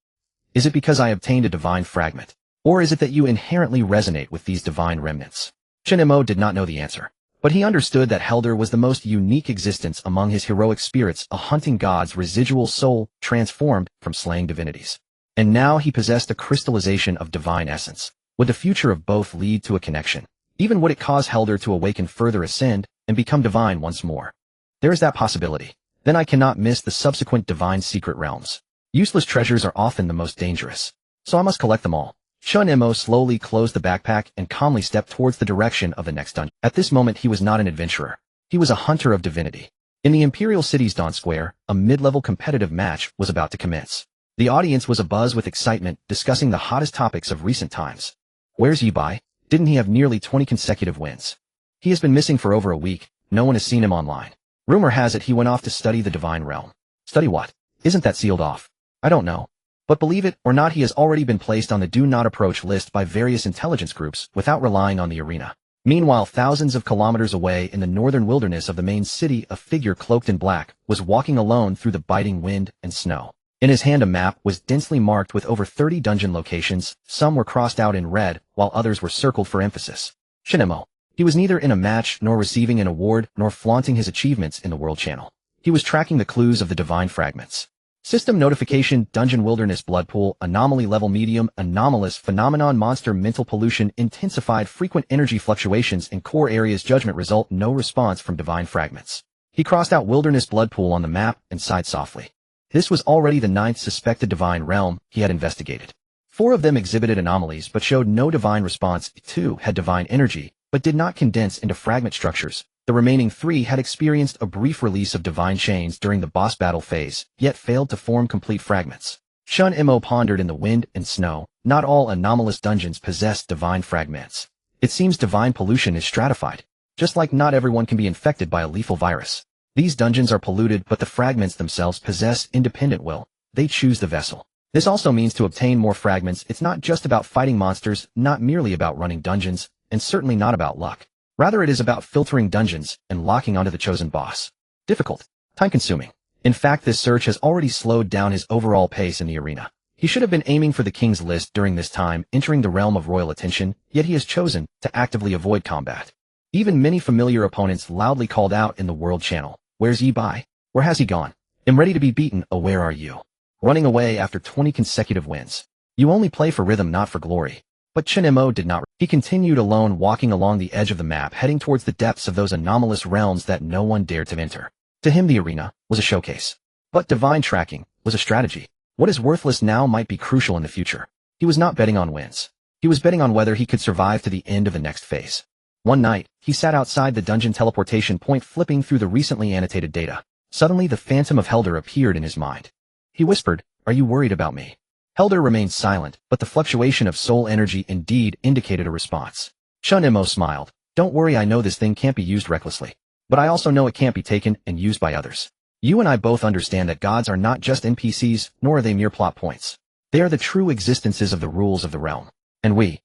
Is it because I obtained a divine fragment? Or is it that you inherently resonate with these divine remnants? Chen Mo did not know the answer, but he understood that Helder was the most unique existence among his heroic spirits, a hunting god's residual soul transformed from slaying divinities. And now he possessed a crystallization of divine essence. Would the future of both lead to a connection? Even would it cause Helder to awaken, further ascend, and become divine once more? There is that possibility. Then I cannot miss the subsequent divine secret realms. Useless treasures are often the most dangerous, so I must collect them all. Chen Mo slowly closed the backpack and calmly stepped towards the direction of the next dungeon. At this moment he was not an adventurer. He was a hunter of divinity. In the Imperial City's Dawn Square, a mid-level competitive match was about to commence. The audience was abuzz with excitement, discussing the hottest topics of recent times. Where's Yi Bai? Didn't he have nearly 20 consecutive wins? He has been missing for over a week. No one has seen him online. Rumor has it he went off to study the divine realm. Study what? Isn't that sealed off? I don't know. But believe it or not, he has already been placed on the do not approach list by various intelligence groups without relying on the arena. Meanwhile, thousands of kilometers away in the northern wilderness of the main city, a figure cloaked in black was walking alone through the biting wind and snow. In his hand a map was densely marked with over 30 dungeon locations. Some were crossed out in red, while others were circled for emphasis. Chen Mo. He was neither in a match nor receiving an award nor flaunting his achievements in the world channel. He was tracking the clues of the divine fragments. System notification: Dungeon Wilderness Blood Pool, Anomaly Level Medium, Anomalous Phenomenon Monster Mental Pollution, Intensified Frequent Energy Fluctuations in Core Areas. Judgment result: no response from divine fragments. He crossed out Wilderness Blood Pool on the map and sighed softly. This was already the 9th suspected divine realm he had investigated. 4 of them exhibited anomalies but showed no divine response. 2 had divine energy but did not condense into fragment structures. The remaining 3 had experienced a brief release of divine chains during the boss battle phase, yet failed to form complete fragments. Chen Mo pondered in the wind and snow. Not all anomalous dungeons possess divine fragments. It seems divine pollution is stratified. Just like not everyone can be infected by a lethal virus. These dungeons are polluted, but the fragments themselves possess independent will. They choose the vessel. This also means to obtain more fragments, it's not just about fighting monsters, not merely about running dungeons, and certainly not about luck. Rather, it is about filtering dungeons and locking onto the chosen boss. Difficult. Time-consuming. In fact, this search has already slowed down his overall pace in the arena. He should have been aiming for the king's list during this time, entering the realm of royal attention, yet he has chosen to actively avoid combat. Even many familiar opponents loudly called out in the world channel. Where's Yi Bai? Where has he gone? I'm ready to be beaten. Oh, where are you? Running away after 20 consecutive wins. You only play for rhythm, not for glory. But Chen Mo did not. He continued alone, walking along the edge of the map, heading towards the depths of those anomalous realms that no one dared to enter. To him, the arena was a showcase. But divine tracking was a strategy. What is worthless now might be crucial in the future. He was not betting on wins. He was betting on whether he could survive to the end of the next phase. One night, he sat outside the dungeon teleportation point, flipping through the recently annotated data. Suddenly, the phantom of Helder appeared in his mind. He whispered, "Are you worried about me?" Helder remained silent, but the fluctuation of soul energy indeed indicated a response. Chen Mo smiled. "Don't worry, I know this thing can't be used recklessly. But I also know it can't be taken and used by others. You and I both understand that gods are not just NPCs, nor are they mere plot points. They are the true existences of the rules of the realm. And we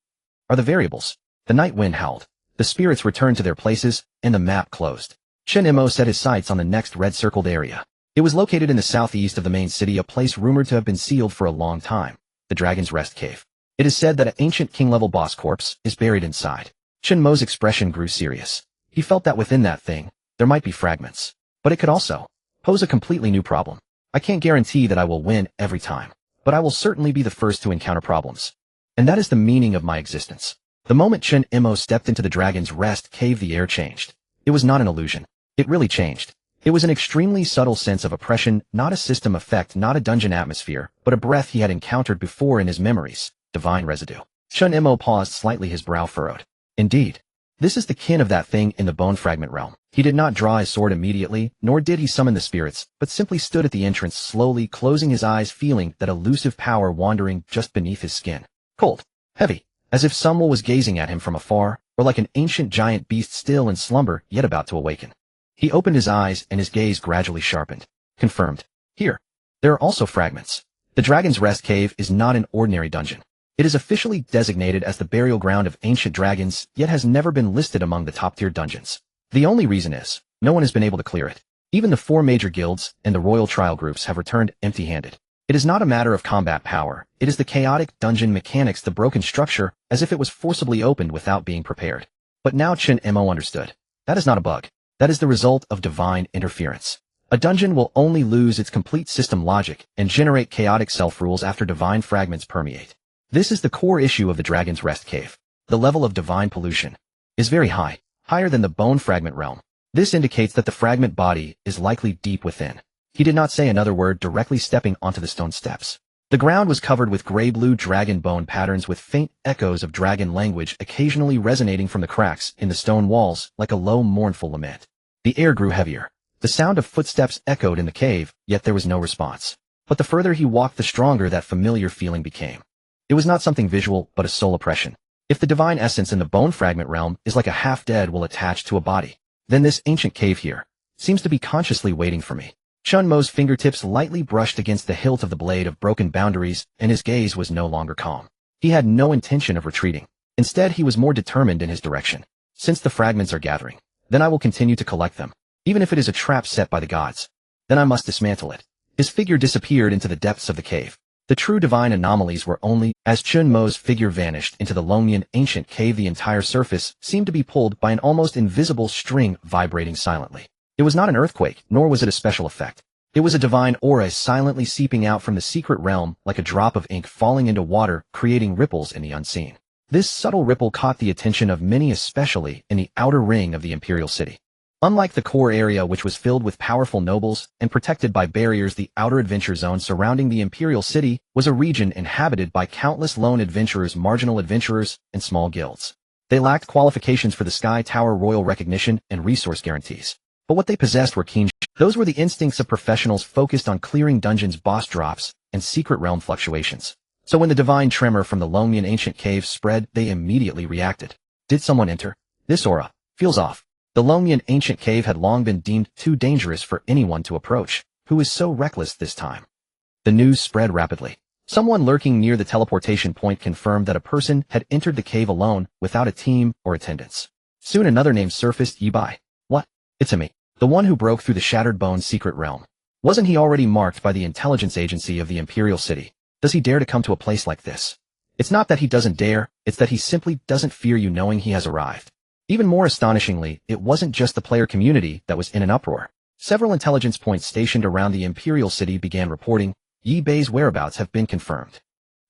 are the variables." The night wind howled. The spirits returned to their places, and the map closed. Chen Mo set his sights on the next red-circled area. It was located in the southeast of the main city, a place rumored to have been sealed for a long time, the Dragon's Rest Cave. It is said that an ancient king-level boss corpse is buried inside. Chen Mo's expression grew serious. He felt that within that thing, there might be fragments. But it could also pose a completely new problem. I can't guarantee that I will win every time, but I will certainly be the first to encounter problems. And that is the meaning of my existence. The moment Chen Mo stepped into the Dragon's Rest Cave, the air changed. It was not an illusion. It really changed. It was an extremely subtle sense of oppression, not a system effect, not a dungeon atmosphere, but a breath he had encountered before in his memories, divine residue. Chen Mo paused slightly, his brow furrowed. Indeed. This is the kin of that thing in the bone fragment realm. He did not draw his sword immediately, nor did he summon the spirits, but simply stood at the entrance, slowly closing his eyes, feeling that elusive power wandering just beneath his skin. Cold. Heavy. As if someone was gazing at him from afar, or like an ancient giant beast still in slumber, yet about to awaken. He opened his eyes, and his gaze gradually sharpened. Confirmed. Here. There are also fragments. The Dragon's Rest Cave is not an ordinary dungeon. It is officially designated as the burial ground of ancient dragons, yet has never been listed among the top-tier dungeons. The only reason is, no one has been able to clear it. Even the 4 major guilds and the royal trial groups have returned empty-handed. It is not a matter of combat power, it is the chaotic dungeon mechanics, the broken structure, as if it was forcibly opened without being prepared. But now Chen Mo understood. That is not a bug. That is the result of divine interference. A dungeon will only lose its complete system logic and generate chaotic self-rules after divine fragments permeate. This is the core issue of the Dragon's Rest Cave. The level of divine pollution is very high, higher than the bone fragment realm. This indicates that the fragment body is likely deep within. He did not say another word, directly stepping onto the stone steps. The ground was covered with gray-blue dragon bone patterns, with faint echoes of dragon language occasionally resonating from the cracks in the stone walls like a low, mournful lament. The air grew heavier. The sound of footsteps echoed in the cave, yet there was no response. But the further he walked, the stronger that familiar feeling became. It was not something visual, but a soul oppression. If the divine essence in the bone fragment realm is like a half-dead will attached to a body, then this ancient cave here seems to be consciously waiting for me. Chen Mo's fingertips lightly brushed against the hilt of the blade of broken boundaries, and his gaze was no longer calm. He had no intention of retreating. Instead, he was more determined in his direction. Since the fragments are gathering, then I will continue to collect them. Even if it is a trap set by the gods, then I must dismantle it. His figure disappeared into the depths of the cave. The true divine anomalies were only, as Chen Mo's figure vanished into the Longyan ancient cave, the entire surface seemed to be pulled by an almost invisible string vibrating silently. It was not an earthquake, nor was it a special effect. It was a divine aura silently seeping out from the secret realm like a drop of ink falling into water, creating ripples in the unseen. This subtle ripple caught the attention of many, especially in the outer ring of the imperial city. Unlike the core area, which was filled with powerful nobles and protected by barriers, the outer adventure zone surrounding the imperial city was a region inhabited by countless lone adventurers, marginal adventurers, and small guilds. They lacked qualifications for the Sky Tower royal recognition and resource guarantees. But what they possessed were keen. Those were the instincts of professionals focused on clearing dungeons, boss drops, and secret realm fluctuations. So when the divine tremor from the Longyan ancient cave spread, they immediately reacted. Did someone enter? This aura feels off. The Longyan ancient cave had long been deemed too dangerous for anyone to approach. Who is so reckless this time? The news spread rapidly. Someone lurking near the teleportation point confirmed that a person had entered the cave alone, without a team or attendants. Soon another name surfaced. Yi Bai. What? It's me. The one who broke through the Shattered Bone's secret realm. Wasn't he already marked by the intelligence agency of the Imperial City? Does he dare to come to a place like this? It's not that he doesn't dare, it's that he simply doesn't fear you knowing he has arrived. Even more astonishingly, it wasn't just the player community that was in an uproar. Several intelligence points stationed around the Imperial City began reporting, Yi Bai's whereabouts have been confirmed.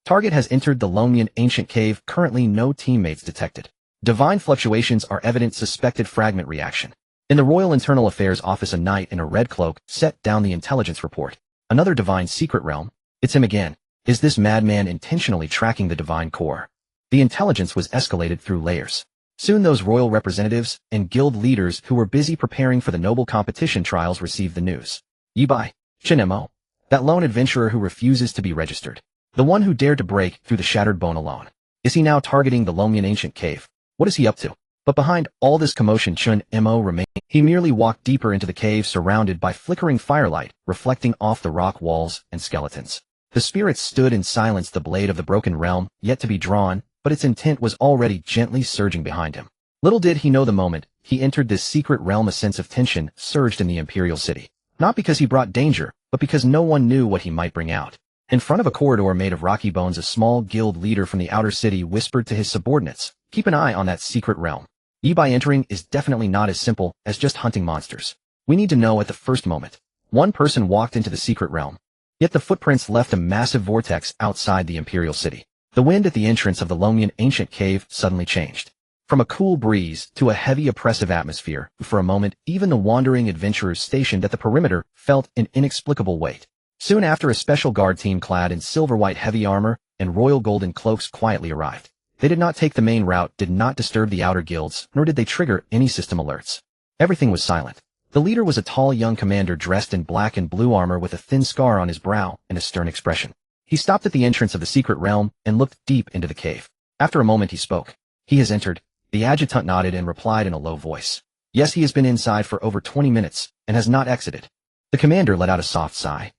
Target has entered the Lomian Ancient Cave, currently no teammates detected. Divine fluctuations are evident, suspected fragment reaction. In the Royal Internal Affairs Office, a knight in a red cloak set down the intelligence report. Another divine secret realm. It's him again. Is this madman intentionally tracking the divine core? The intelligence was escalated through layers. Soon those royal representatives and guild leaders who were busy preparing for the noble competition trials received the news. Yibai, Chen Mo, that lone adventurer who refuses to be registered. The one who dared to break through the shattered bone alone. Is he now targeting the Lomian Ancient Cave? What is he up to? But behind all this commotion, Chen Mo remained. He merely walked deeper into the cave, surrounded by flickering firelight, reflecting off the rock walls and skeletons. The spirits stood in silence, the blade of the broken realm, yet to be drawn, but its intent was already gently surging behind him. Little did he know the moment he entered this secret realm, a sense of tension surged in the imperial city. Not because he brought danger, but because no one knew what he might bring out. In front of a corridor made of rocky bones, a small guild leader from the outer city whispered to his subordinates, "Keep an eye on that secret realm. Yibai entering is definitely not as simple as just hunting monsters. We need to know at the first moment." One person walked into the secret realm. Yet the footprints left a massive vortex outside the imperial city. The wind at the entrance of the Lomian Ancient Cave suddenly changed. From a cool breeze to a heavy oppressive atmosphere, for a moment even the wandering adventurers stationed at the perimeter felt an inexplicable weight. Soon after, a special guard team clad in silver-white heavy armor and royal golden cloaks quietly arrived. They did not take the main route, did not disturb the outer guilds, nor did they trigger any system alerts. Everything was silent. The leader was a tall young commander dressed in black and blue armor with a thin scar on his brow and a stern expression. He stopped at the entrance of the secret realm and looked deep into the cave. After a moment he spoke. "He has entered." The adjutant nodded and replied in a low voice. "Yes, he has been inside for over 20 minutes and has not exited." The commander let out a soft sigh.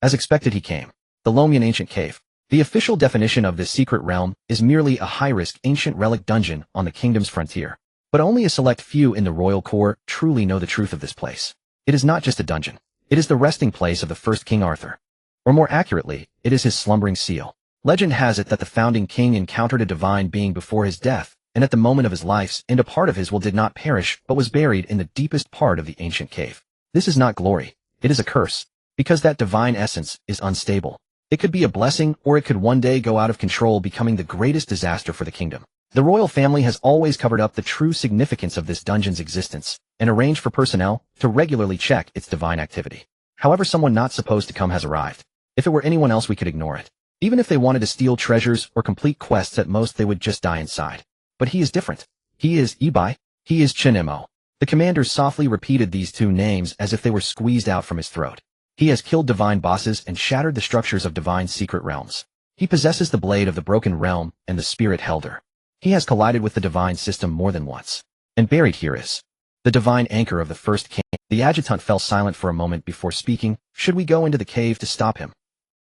As expected, he came. The Lomian Ancient Cave. The official definition of this secret realm is merely a high-risk ancient relic dungeon on the kingdom's frontier. But only a select few in the royal corps truly know the truth of this place. It is not just a dungeon. It is the resting place of the first King Arthur. Or more accurately, it is his slumbering seal. Legend has it that the founding king encountered a divine being before his death, and at the moment of his life's end a part of his will did not perish but was buried in the deepest part of the ancient cave. This is not glory. It is a curse. Because that divine essence is unstable. It could be a blessing, or it could one day go out of control, becoming the greatest disaster for the kingdom. The royal family has always covered up the true significance of this dungeon's existence, and arranged for personnel to regularly check its divine activity. However, someone not supposed to come has arrived. If it were anyone else, we could ignore it. Even if they wanted to steal treasures or complete quests, at most they would just die inside. But he is different. He is Yibai. He is Chen Mo. The commander softly repeated these two names as if they were squeezed out from his throat. He has killed divine bosses and shattered the structures of divine secret realms. He possesses the blade of the broken realm and the spirit helder. He has collided with the divine system more than once. And buried here is the divine anchor of the first king. The adjutant fell silent for a moment before speaking. "Should we go into the cave to stop him?"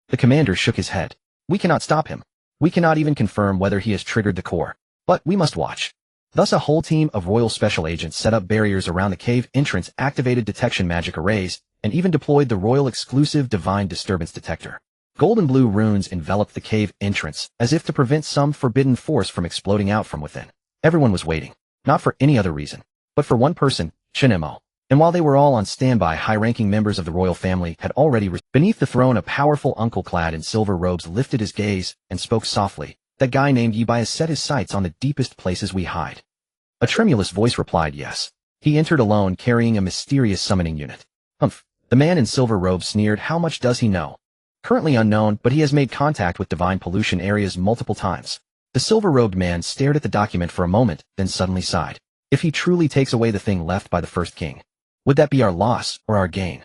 The commander shook his head. "We cannot stop him. We cannot even confirm whether he has triggered the core. But we must watch." Thus a whole team of royal special agents set up barriers around the cave entrance, activated detection magic arrays, and even deployed the royal exclusive divine disturbance detector. Golden blue runes enveloped the cave entrance, as if to prevent some forbidden force from exploding out from within. Everyone was waiting, not for any other reason, but for one person, Chen Mo. And while they were all on standby, high-ranking members of the royal family had already beneath the throne. A powerful uncle clad in silver robes lifted his gaze and spoke softly. "That guy named Yibai has set his sights on the deepest places we hide." A tremulous voice replied, "Yes." He entered alone, carrying a mysterious summoning unit. "Humph." The man in silver robes sneered. "How much does he know?" "Currently unknown, but he has made contact with divine pollution areas multiple times." The silver-robed man stared at the document for a moment, then suddenly sighed. "If he truly takes away the thing left by the first king, would that be our loss or our gain?"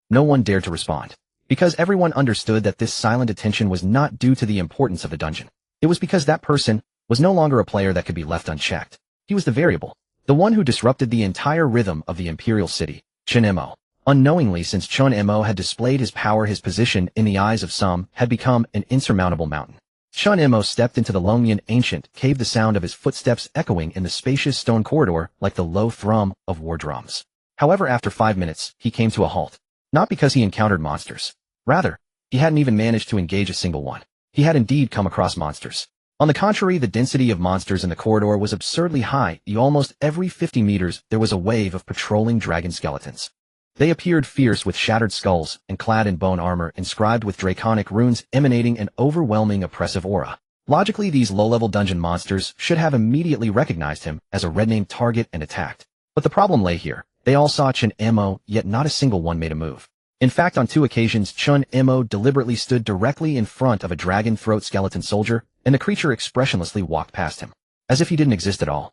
No one dared to respond, because everyone understood that this silent attention was not due to the importance of the dungeon. It was because that person was no longer a player that could be left unchecked. He was the variable, the one who disrupted the entire rhythm of the imperial city, Chen Mo. Unknowingly, since Chen Mo had displayed his power, his position, in the eyes of some, had become an insurmountable mountain. Chen Mo stepped into the Lomian Ancient Cave, the sound of his footsteps echoing in the spacious stone corridor like the low thrum of war drums. However, after 5 minutes, he came to a halt. Not because he encountered monsters. Rather, he hadn't even managed to engage a single one. He had indeed come across monsters. On the contrary, the density of monsters in the corridor was absurdly high. Almost every 50 meters, there was a wave of patrolling dragon skeletons. They appeared fierce with shattered skulls and clad in bone armor inscribed with draconic runes emanating an overwhelming oppressive aura. Logically, these low-level dungeon monsters should have immediately recognized him as a red-named target and attacked. But the problem lay here. They all saw Chen Mo, yet not a single one made a move. In fact, on 2 occasions, Chen Mo deliberately stood directly in front of a dragon throat skeleton soldier, and the creature expressionlessly walked past him, as if he didn't exist at all.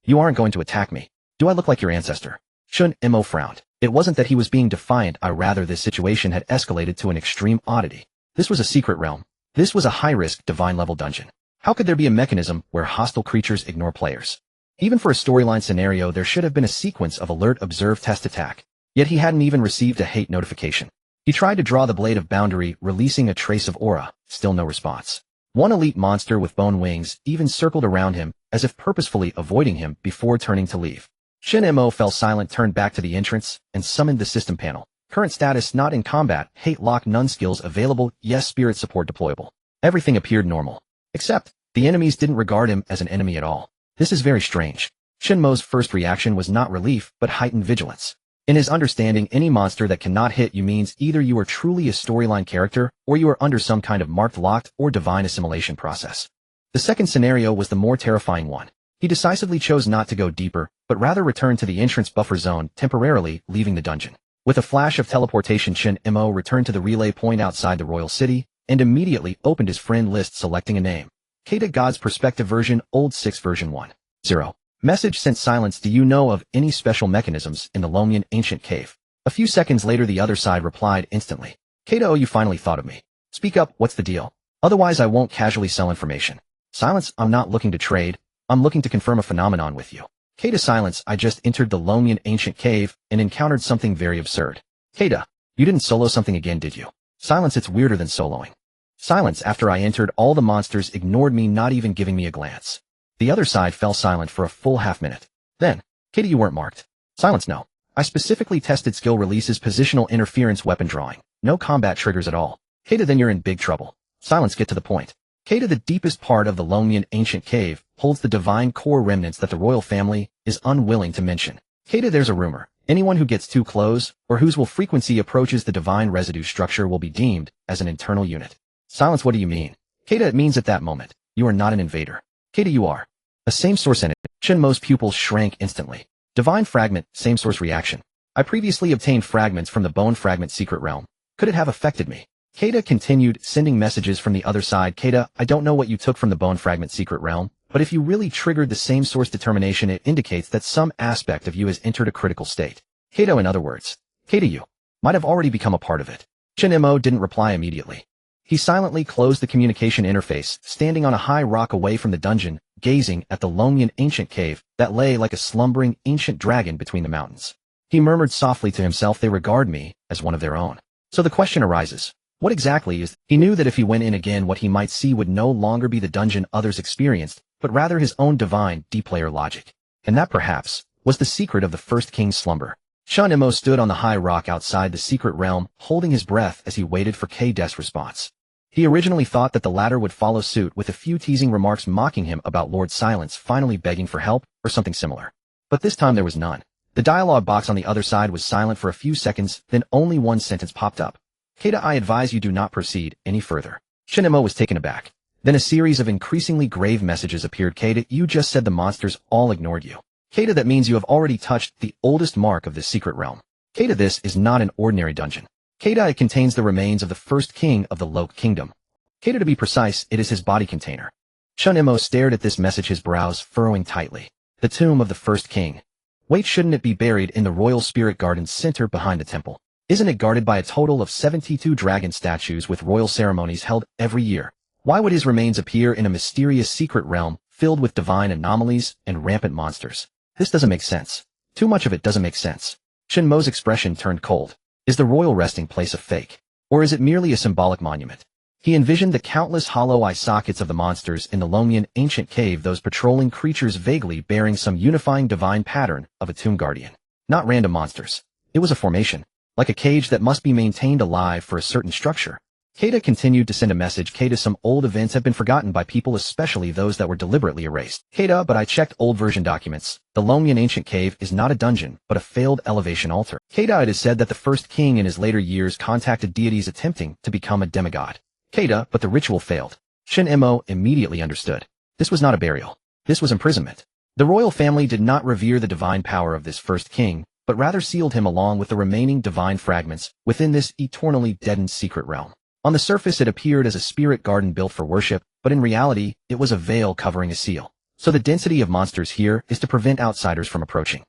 You aren't going to attack me. Do I look like your ancestor? Chen Mo frowned. It wasn't that he was being defiant, rather this situation had escalated to an extreme oddity. This was a secret realm. This was a high-risk, divine-level dungeon. How could there be a mechanism where hostile creatures ignore players? Even for a storyline scenario, there should have been a sequence of alert, observe, test, attack. Yet he hadn't even received a hate notification. He tried to draw the blade of boundary, releasing a trace of aura. Still no response. One elite monster with bone wings even circled around him, as if purposefully avoiding him before turning to leave. Chen Mo fell silent, turned back to the entrance, and summoned the system panel. Current status: not in combat, hate lock, none skills available, yes, spirit support deployable. Everything appeared normal. Except, the enemies didn't regard him as an enemy at all. This is very strange. Chen Mo's first reaction was not relief, but heightened vigilance. In his understanding, any monster that cannot hit you means either you are truly a storyline character, or you are under some kind of marked locked or divine assimilation process. The second scenario was the more terrifying one. He decisively chose not to go deeper, but rather return to the entrance buffer zone, temporarily leaving the dungeon. With a flash of teleportation, Chen Mo returned to the relay point outside the royal city, and immediately opened his friend list, selecting a name. Kata, God's Perspective version, Old 6 version 1.0. Message sent. Silence. Do you know of any special mechanisms in the Longian ancient cave? A few seconds later, the other side replied instantly. Kata, oh, you finally thought of me. Speak up, what's the deal? Otherwise I won't casually sell information. Silence. I'm not looking to trade. I'm looking to confirm a phenomenon with you. Kata. Silence. I just entered the Longian ancient cave and encountered something very absurd. Kata, you didn't solo something again, did you? Silence. It's weirder than soloing. Silence. After I entered, all the monsters ignored me, not even giving me a glance. The other side fell silent for a full half-minute. Then, Kata, you weren't marked. Silence. No. I specifically tested skill releases, positional interference, weapon drawing. No combat triggers at all. Kata, then you're in big trouble. Silence. Get to the point. Kata, the deepest part of the Longian ancient cave holds the divine core remnants that the royal family is unwilling to mention. Kata, there's a rumor. Anyone who gets too close, or whose will frequency approaches the divine residue structure, will be deemed as an internal unit. Silence. What do you mean? Kata, it means at that moment, you are not an invader. Kata, you are a same-source entity. Chen Mo's pupils shrank instantly. Divine fragment, same-source reaction. I previously obtained fragments from the bone fragment secret realm. Could it have affected me? Kata continued, sending messages from the other side. Kata, I don't know what you took from the bone fragment secret realm, but if you really triggered the same-source determination, it indicates that some aspect of you has entered a critical state. Kata, in other words, Kata, you might have already become a part of it. Chen Mo didn't reply immediately. He silently closed the communication interface, standing on a high rock away from the dungeon, gazing at the Longian ancient cave that lay like a slumbering ancient dragon between the mountains. He murmured softly to himself, they regard me as one of their own. So the question arises, what exactly is... He knew that if he went in again, what he might see would no longer be the dungeon others experienced, but rather his own divine, D-player logic. And that, perhaps, was the secret of the first king's slumber. Chen Mo stood on the high rock outside the secret realm, holding his breath as he waited for K-Des' response. He originally thought that the latter would follow suit with a few teasing remarks mocking him about Lord Silence finally begging for help, or something similar. But this time there was none. The dialogue box on the other side was silent for a few seconds, then only one sentence popped up. Kata, I advise you do not proceed any further. Chen Mo was taken aback. Then a series of increasingly grave messages appeared. Kata, you just said the monsters all ignored you. Kata, that means you have already touched the oldest mark of this secret realm. Kata, this is not an ordinary dungeon. Kata, it contains the remains of the first king of the Loke Kingdom. Kata, to be precise, it is his body container. Chen Mo stared at this message, his brows furrowing tightly. The tomb of the first king. Wait, shouldn't it be buried in the royal spirit garden center behind the temple? Isn't it guarded by a total of 72 dragon statues with royal ceremonies held every year? Why would his remains appear in a mysterious secret realm filled with divine anomalies and rampant monsters? This doesn't make sense. Too much of it doesn't make sense. Chen Mo's expression turned cold. Is the royal resting place a fake? Or is it merely a symbolic monument? He envisioned the countless hollow eye sockets of the monsters in the Longian ancient cave, those patrolling creatures vaguely bearing some unifying divine pattern of a tomb guardian. Not random monsters. It was a formation, like a cage that must be maintained alive for a certain structure. Keita continued to send a message. Keita, some old events have been forgotten by people, especially those that were deliberately erased. Keita, but I checked old version documents. The Lomian Ancient Cave is not a dungeon, but a failed elevation altar. Keita, it is said that the first king in his later years contacted deities attempting to become a demigod. Keita, but the ritual failed. Chen Mo immediately understood. This was not a burial. This was imprisonment. The royal family did not revere the divine power of this first king, but rather sealed him along with the remaining divine fragments within this eternally deadened secret realm. On the surface it appeared as a spirit garden built for worship, but in reality, it was a veil covering a seal. So the density of monsters here is to prevent outsiders from approaching.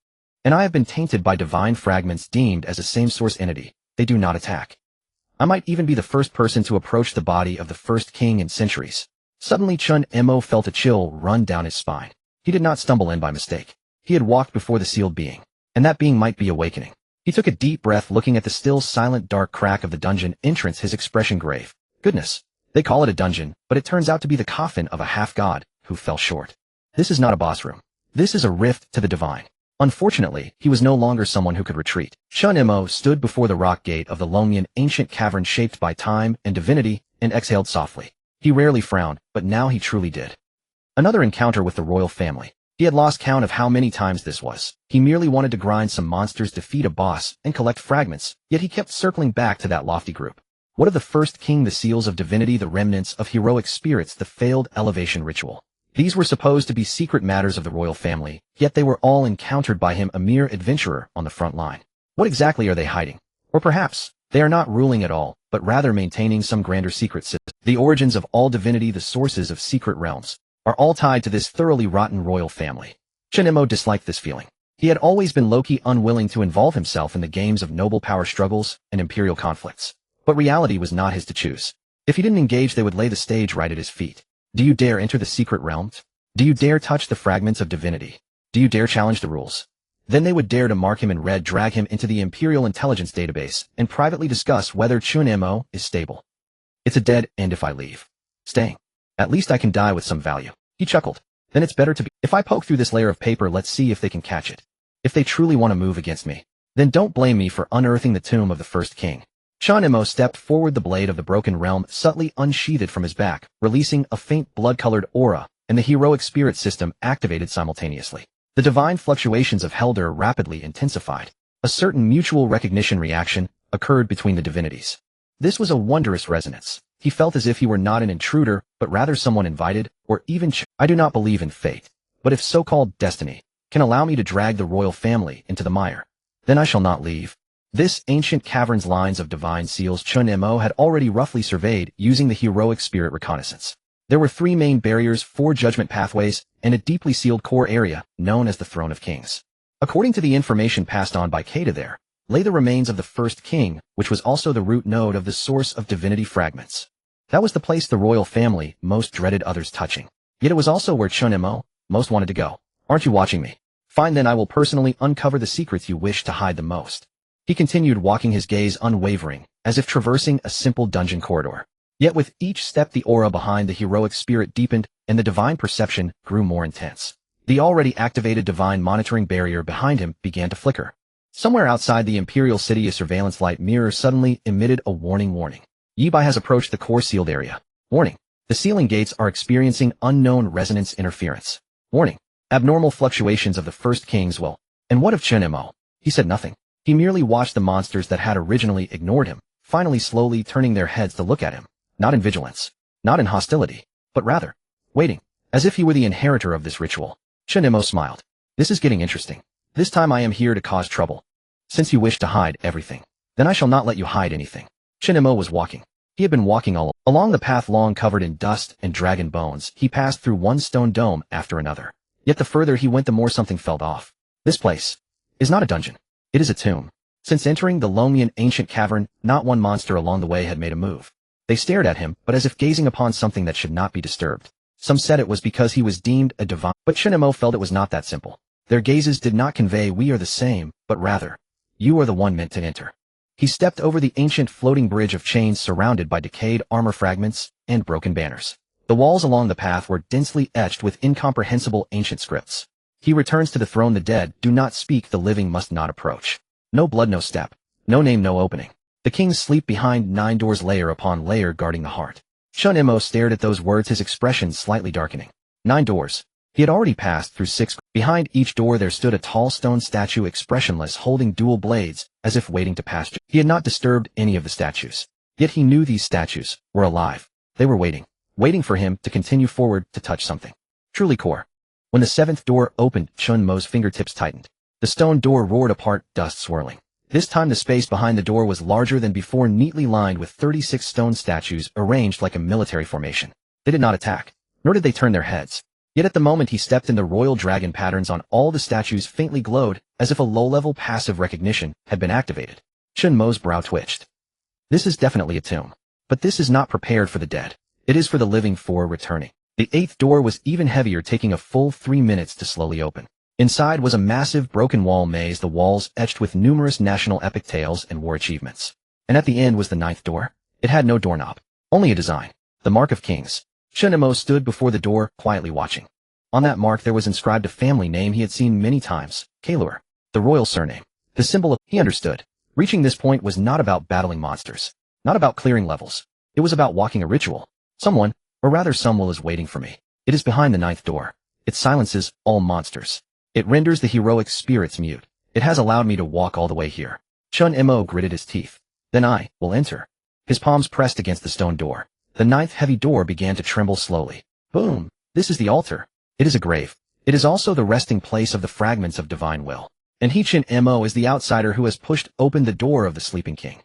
And I have been tainted by divine fragments deemed as a same-source entity. They do not attack. I might even be the first person to approach the body of the first king in centuries. Suddenly Chen Mo felt a chill run down his spine. He did not stumble in by mistake. He had walked before the sealed being, and that being might be awakening. He took a deep breath, looking at the still silent dark crack of the dungeon entrance, his expression grave. Goodness, they call it a dungeon, but it turns out to be the coffin of a half-god who fell short. This is not a boss room. This is a rift to the divine. Unfortunately, he was no longer someone who could retreat. Chen Mo stood before the rock gate of the Lomian ancient cavern shaped by time and divinity and exhaled softly. He rarely frowned, but now he truly did. Another encounter with the royal family. He had lost count of how many times this was. He merely wanted to grind some monsters, defeat a boss, and collect fragments, yet he kept circling back to that lofty group. What of the first king, the seals of divinity, the remnants of heroic spirits, the failed elevation ritual? These were supposed to be secret matters of the royal family, yet they were all encountered by him, a mere adventurer on the front line. What exactly are they hiding? Or perhaps, they are not ruling at all, but rather maintaining some grander secret system. The origins of all divinity, the sources of secret realms, are all tied to this thoroughly rotten royal family. Chen Mo disliked this feeling. He had always been low-key unwilling to involve himself in the games of noble power struggles and imperial conflicts. But reality was not his to choose. If he didn't engage, they would lay the stage right at his feet. Do you dare enter the secret realms? Do you dare touch the fragments of divinity? Do you dare challenge the rules? Then they would dare to mark him in red, drag him into the Imperial Intelligence database, and privately discuss whether Chen Mo is stable. It's a dead end if I leave. Staying. At least I can die with some value. He chuckled. Then it's better to be. If I poke through this layer of paper, let's see if they can catch it. If they truly want to move against me, then don't blame me for unearthing the tomb of the first king. Chen Mo stepped forward, the blade of the broken realm subtly unsheathed from his back, releasing a faint blood-colored aura, and the heroic spirit system activated simultaneously. The divine fluctuations of Helder rapidly intensified. A certain mutual recognition reaction occurred between the divinities. This was a wondrous resonance. He felt as if he were not an intruder, but rather someone invited, or even I do not believe in fate, but if so-called destiny can allow me to drag the royal family into the mire, then I shall not leave. This ancient cavern's lines of divine seals Chen Mo had already roughly surveyed using the heroic spirit reconnaissance. There were 3 main barriers, 4 judgment pathways, and a deeply sealed core area known as the Throne of Kings. According to the information passed on by Keita, there lay the remains of the first king, which was also the root node of the source of divinity fragments. That was the place the royal family most dreaded others touching. Yet it was also where Chen Mo most wanted to go. Aren't you watching me? Fine, then I will personally uncover the secrets you wish to hide the most. He continued, walking, his gaze unwavering, as if traversing a simple dungeon corridor. Yet with each step the aura behind the heroic spirit deepened, and the divine perception grew more intense. The already activated divine monitoring barrier behind him began to flicker. Somewhere outside the imperial city, a surveillance light mirror suddenly emitted a warning. Yibai has approached the core sealed area. Warning. The sealing gates are experiencing unknown resonance interference. Warning. Abnormal fluctuations of the first king's will. And what of Chen Mo? He said nothing. He merely watched the monsters that had originally ignored him, finally slowly turning their heads to look at him. Not in vigilance. Not in hostility. But rather, waiting. As if he were the inheritor of this ritual. Chen Mo smiled. This is getting interesting. This time I am here to cause trouble. Since you wish to hide everything, then I shall not let you hide anything. Chen Mo was walking. He had been walking all along the path long covered in dust and dragon bones. He passed through one stone dome after another. Yet the further he went, the more something felt off. This place is not a dungeon. It is a tomb. Since entering the Lomian ancient cavern, not one monster along the way had made a move. They stared at him, but as if gazing upon something that should not be disturbed. Some said it was because he was deemed a divine, but Chen Mo felt it was not that simple. Their gazes did not convey we are the same, but rather, you are the one meant to enter. He stepped over the ancient floating bridge of chains surrounded by decayed armor fragments and broken banners. The walls along the path were densely etched with incomprehensible ancient scripts. He returns to the throne, the dead do not speak, the living must not approach. No blood, no step. No name, no opening. The kings sleep behind 9 doors layer upon layer guarding the heart. Chen Mo stared at those words, his expression slightly darkening. 9 doors. He had already passed through 6. Behind each door there stood a tall stone statue, expressionless, holding dual blades, as if waiting to pass. He had not disturbed any of the statues. Yet he knew these statues were alive. They were waiting for him to continue forward, to touch something truly core. When the 7th door opened, Chen Mo's fingertips tightened. The stone door roared apart, dust swirling. This time the space behind the door was larger than before, neatly lined with 36 stone statues arranged like a military formation. They did not attack, nor did they turn their heads. Yet at the moment he stepped in, the royal dragon patterns on all the statues faintly glowed, as if a low-level passive recognition had been activated. Chen Mo's brow twitched. This is definitely a tomb. But this is not prepared for the dead. It is for the living, for returning. The 8th door was even heavier, taking a full 3 minutes to slowly open. Inside was a massive broken wall maze, the walls etched with numerous national epic tales and war achievements. And at the end was the 9th door. It had no doorknob, only a design. The mark of kings. Chen Mo stood before the door, quietly watching. On that mark there was inscribed a family name he had seen many times, Kaelur, the royal surname. The symbol of... He understood. Reaching this point was not about battling monsters, not about clearing levels. It was about walking a ritual. Someone, or rather someone, is waiting for me. It is behind the 9th door. It silences all monsters. It renders the heroic spirits mute. It has allowed me to walk all the way here. Chen Mo gritted his teeth. Then I will enter. His palms pressed against the stone door. The 9th heavy door began to tremble slowly. Boom! This is the altar. It is a grave. It is also the resting place of the fragments of divine will. And he, Chen Mo, is the outsider who has pushed open the door of the sleeping king.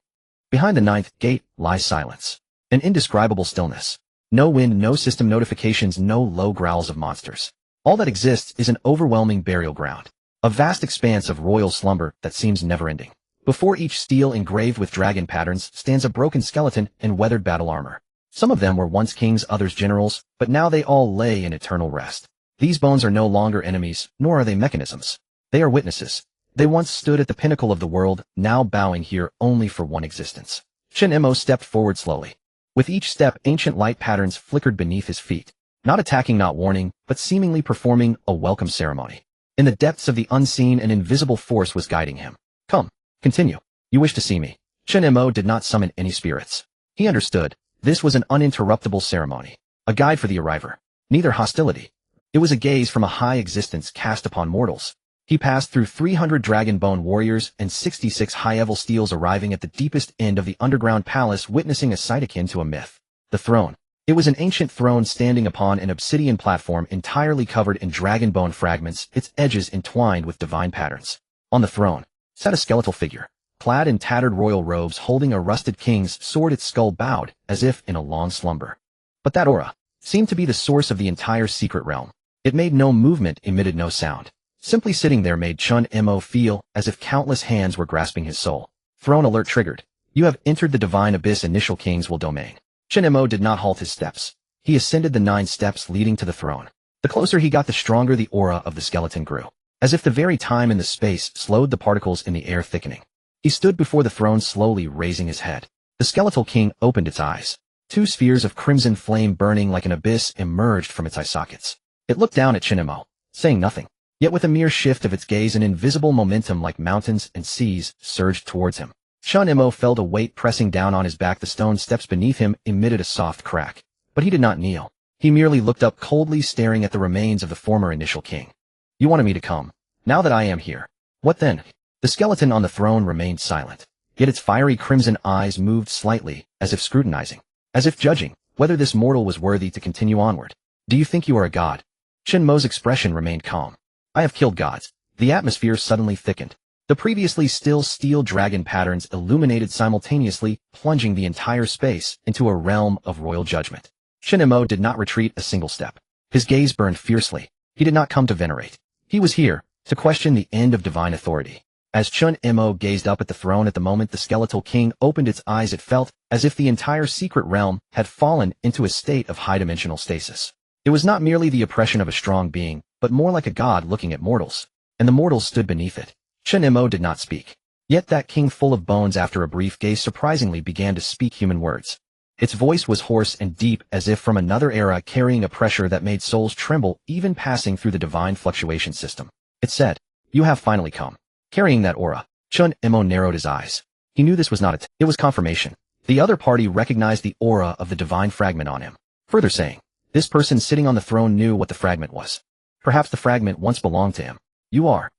Behind the 9th gate lies silence. An indescribable stillness. No wind, no system notifications, no low growls of monsters. All that exists is an overwhelming burial ground. A vast expanse of royal slumber that seems never-ending. Before each stele engraved with dragon patterns stands a broken skeleton in weathered battle armor. Some of them were once kings, others generals, but now they all lay in eternal rest. These bones are no longer enemies, nor are they mechanisms. They are witnesses. They once stood at the pinnacle of the world, now bowing here only for one existence. Chen Mo stepped forward slowly. With each step, ancient light patterns flickered beneath his feet. Not attacking, not warning, but seemingly performing a welcome ceremony. In the depths of the unseen, an invisible force was guiding him. Come, continue. You wish to see me. Chen Mo did not summon any spirits. He understood. This was an uninterruptible ceremony. A guide for the arriver. Neither hostility. It was a gaze from a high existence cast upon mortals. He passed through 300 dragon bone warriors and 66 high-level steels, arriving at the deepest end of the underground palace, witnessing a sight akin to a myth. The throne. It was an ancient throne standing upon an obsidian platform entirely covered in dragon bone fragments, its edges entwined with divine patterns. On the throne sat a skeletal figure, clad in tattered royal robes, holding a rusted king's sword, its skull bowed, as if in a long slumber. But that aura seemed to be the source of the entire secret realm. It made no movement, emitted no sound. Simply sitting there made Chen Mo feel as if countless hands were grasping his soul. Throne alert triggered. You have entered the divine abyss, initial king's will domain. Chen Mo did not halt his steps. He ascended the 9 steps leading to the throne. The closer he got, the stronger the aura of the skeleton grew. As if the very time and the space slowed, the particles in the air thickening. He stood before the throne, slowly raising his head. The skeletal king opened its eyes. 2 spheres of crimson flame burning like an abyss emerged from its eye sockets. It looked down at Chen Mo, saying nothing. Yet with a mere shift of its gaze, an invisible momentum like mountains and seas surged towards him. Chen Mo felt a weight pressing down on his back. The stone steps beneath him emitted a soft crack. But he did not kneel. He merely looked up, coldly staring at the remains of the former initial king. You wanted me to come. Now that I am here. What then? The skeleton on the throne remained silent. Yet its fiery crimson eyes moved slightly, as if scrutinizing. As if judging whether this mortal was worthy to continue onward. Do you think you are a god? Chen Mo's expression remained calm. I have killed gods. The atmosphere suddenly thickened. The previously still steel dragon patterns illuminated simultaneously, plunging the entire space into a realm of royal judgment. Chen Mo did not retreat a single step. His gaze burned fiercely. He did not come to venerate. He was here to question the end of divine authority. As Chen Mo gazed up at the throne, at the moment the skeletal king opened its eyes, it felt as if the entire secret realm had fallen into a state of high-dimensional stasis. It was not merely the oppression of a strong being, but more like a god looking at mortals. And the mortals stood beneath it. Chen Mo did not speak. Yet that king full of bones, after a brief gaze, surprisingly began to speak human words. Its voice was hoarse and deep, as if from another era, carrying a pressure that made souls tremble, even passing through the divine fluctuation system. It said, "You have finally come." Carrying that aura, Chen Mo narrowed his eyes. He knew this was not it was confirmation. The other party recognized the aura of the divine fragment on him, further saying, this person sitting on the throne knew what the fragment was. Perhaps the fragment once belonged to him. You are.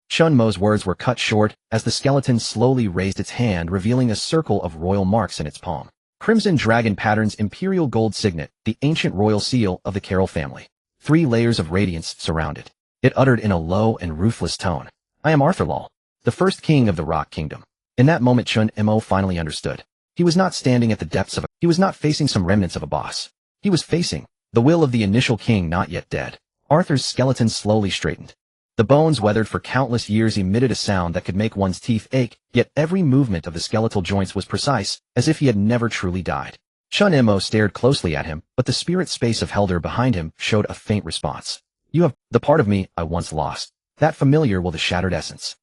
Chen Mo's words were cut short as the skeleton slowly raised its hand, revealing a circle of royal marks in its palm. Crimson Dragon Pattern's imperial gold signet, the ancient royal seal of the Carroll family. 3 layers of radiance surrounded. It uttered in a low and ruthless tone. I am Arthur Lal, the first king of the Rock Kingdom. In that moment Chen Mo finally understood. He was not standing at the depths of he was not facing some remnants of a boss. He was facing the will of the initial king not yet dead. Arthur's skeleton slowly straightened. The bones weathered for countless years emitted a sound that could make one's teeth ache, yet every movement of the skeletal joints was precise, as if he had never truly died. Chen Mo stared closely at him, but the spirit space of Helder behind him showed a faint response. You have the part of me I once lost. That familiar will the shattered essence.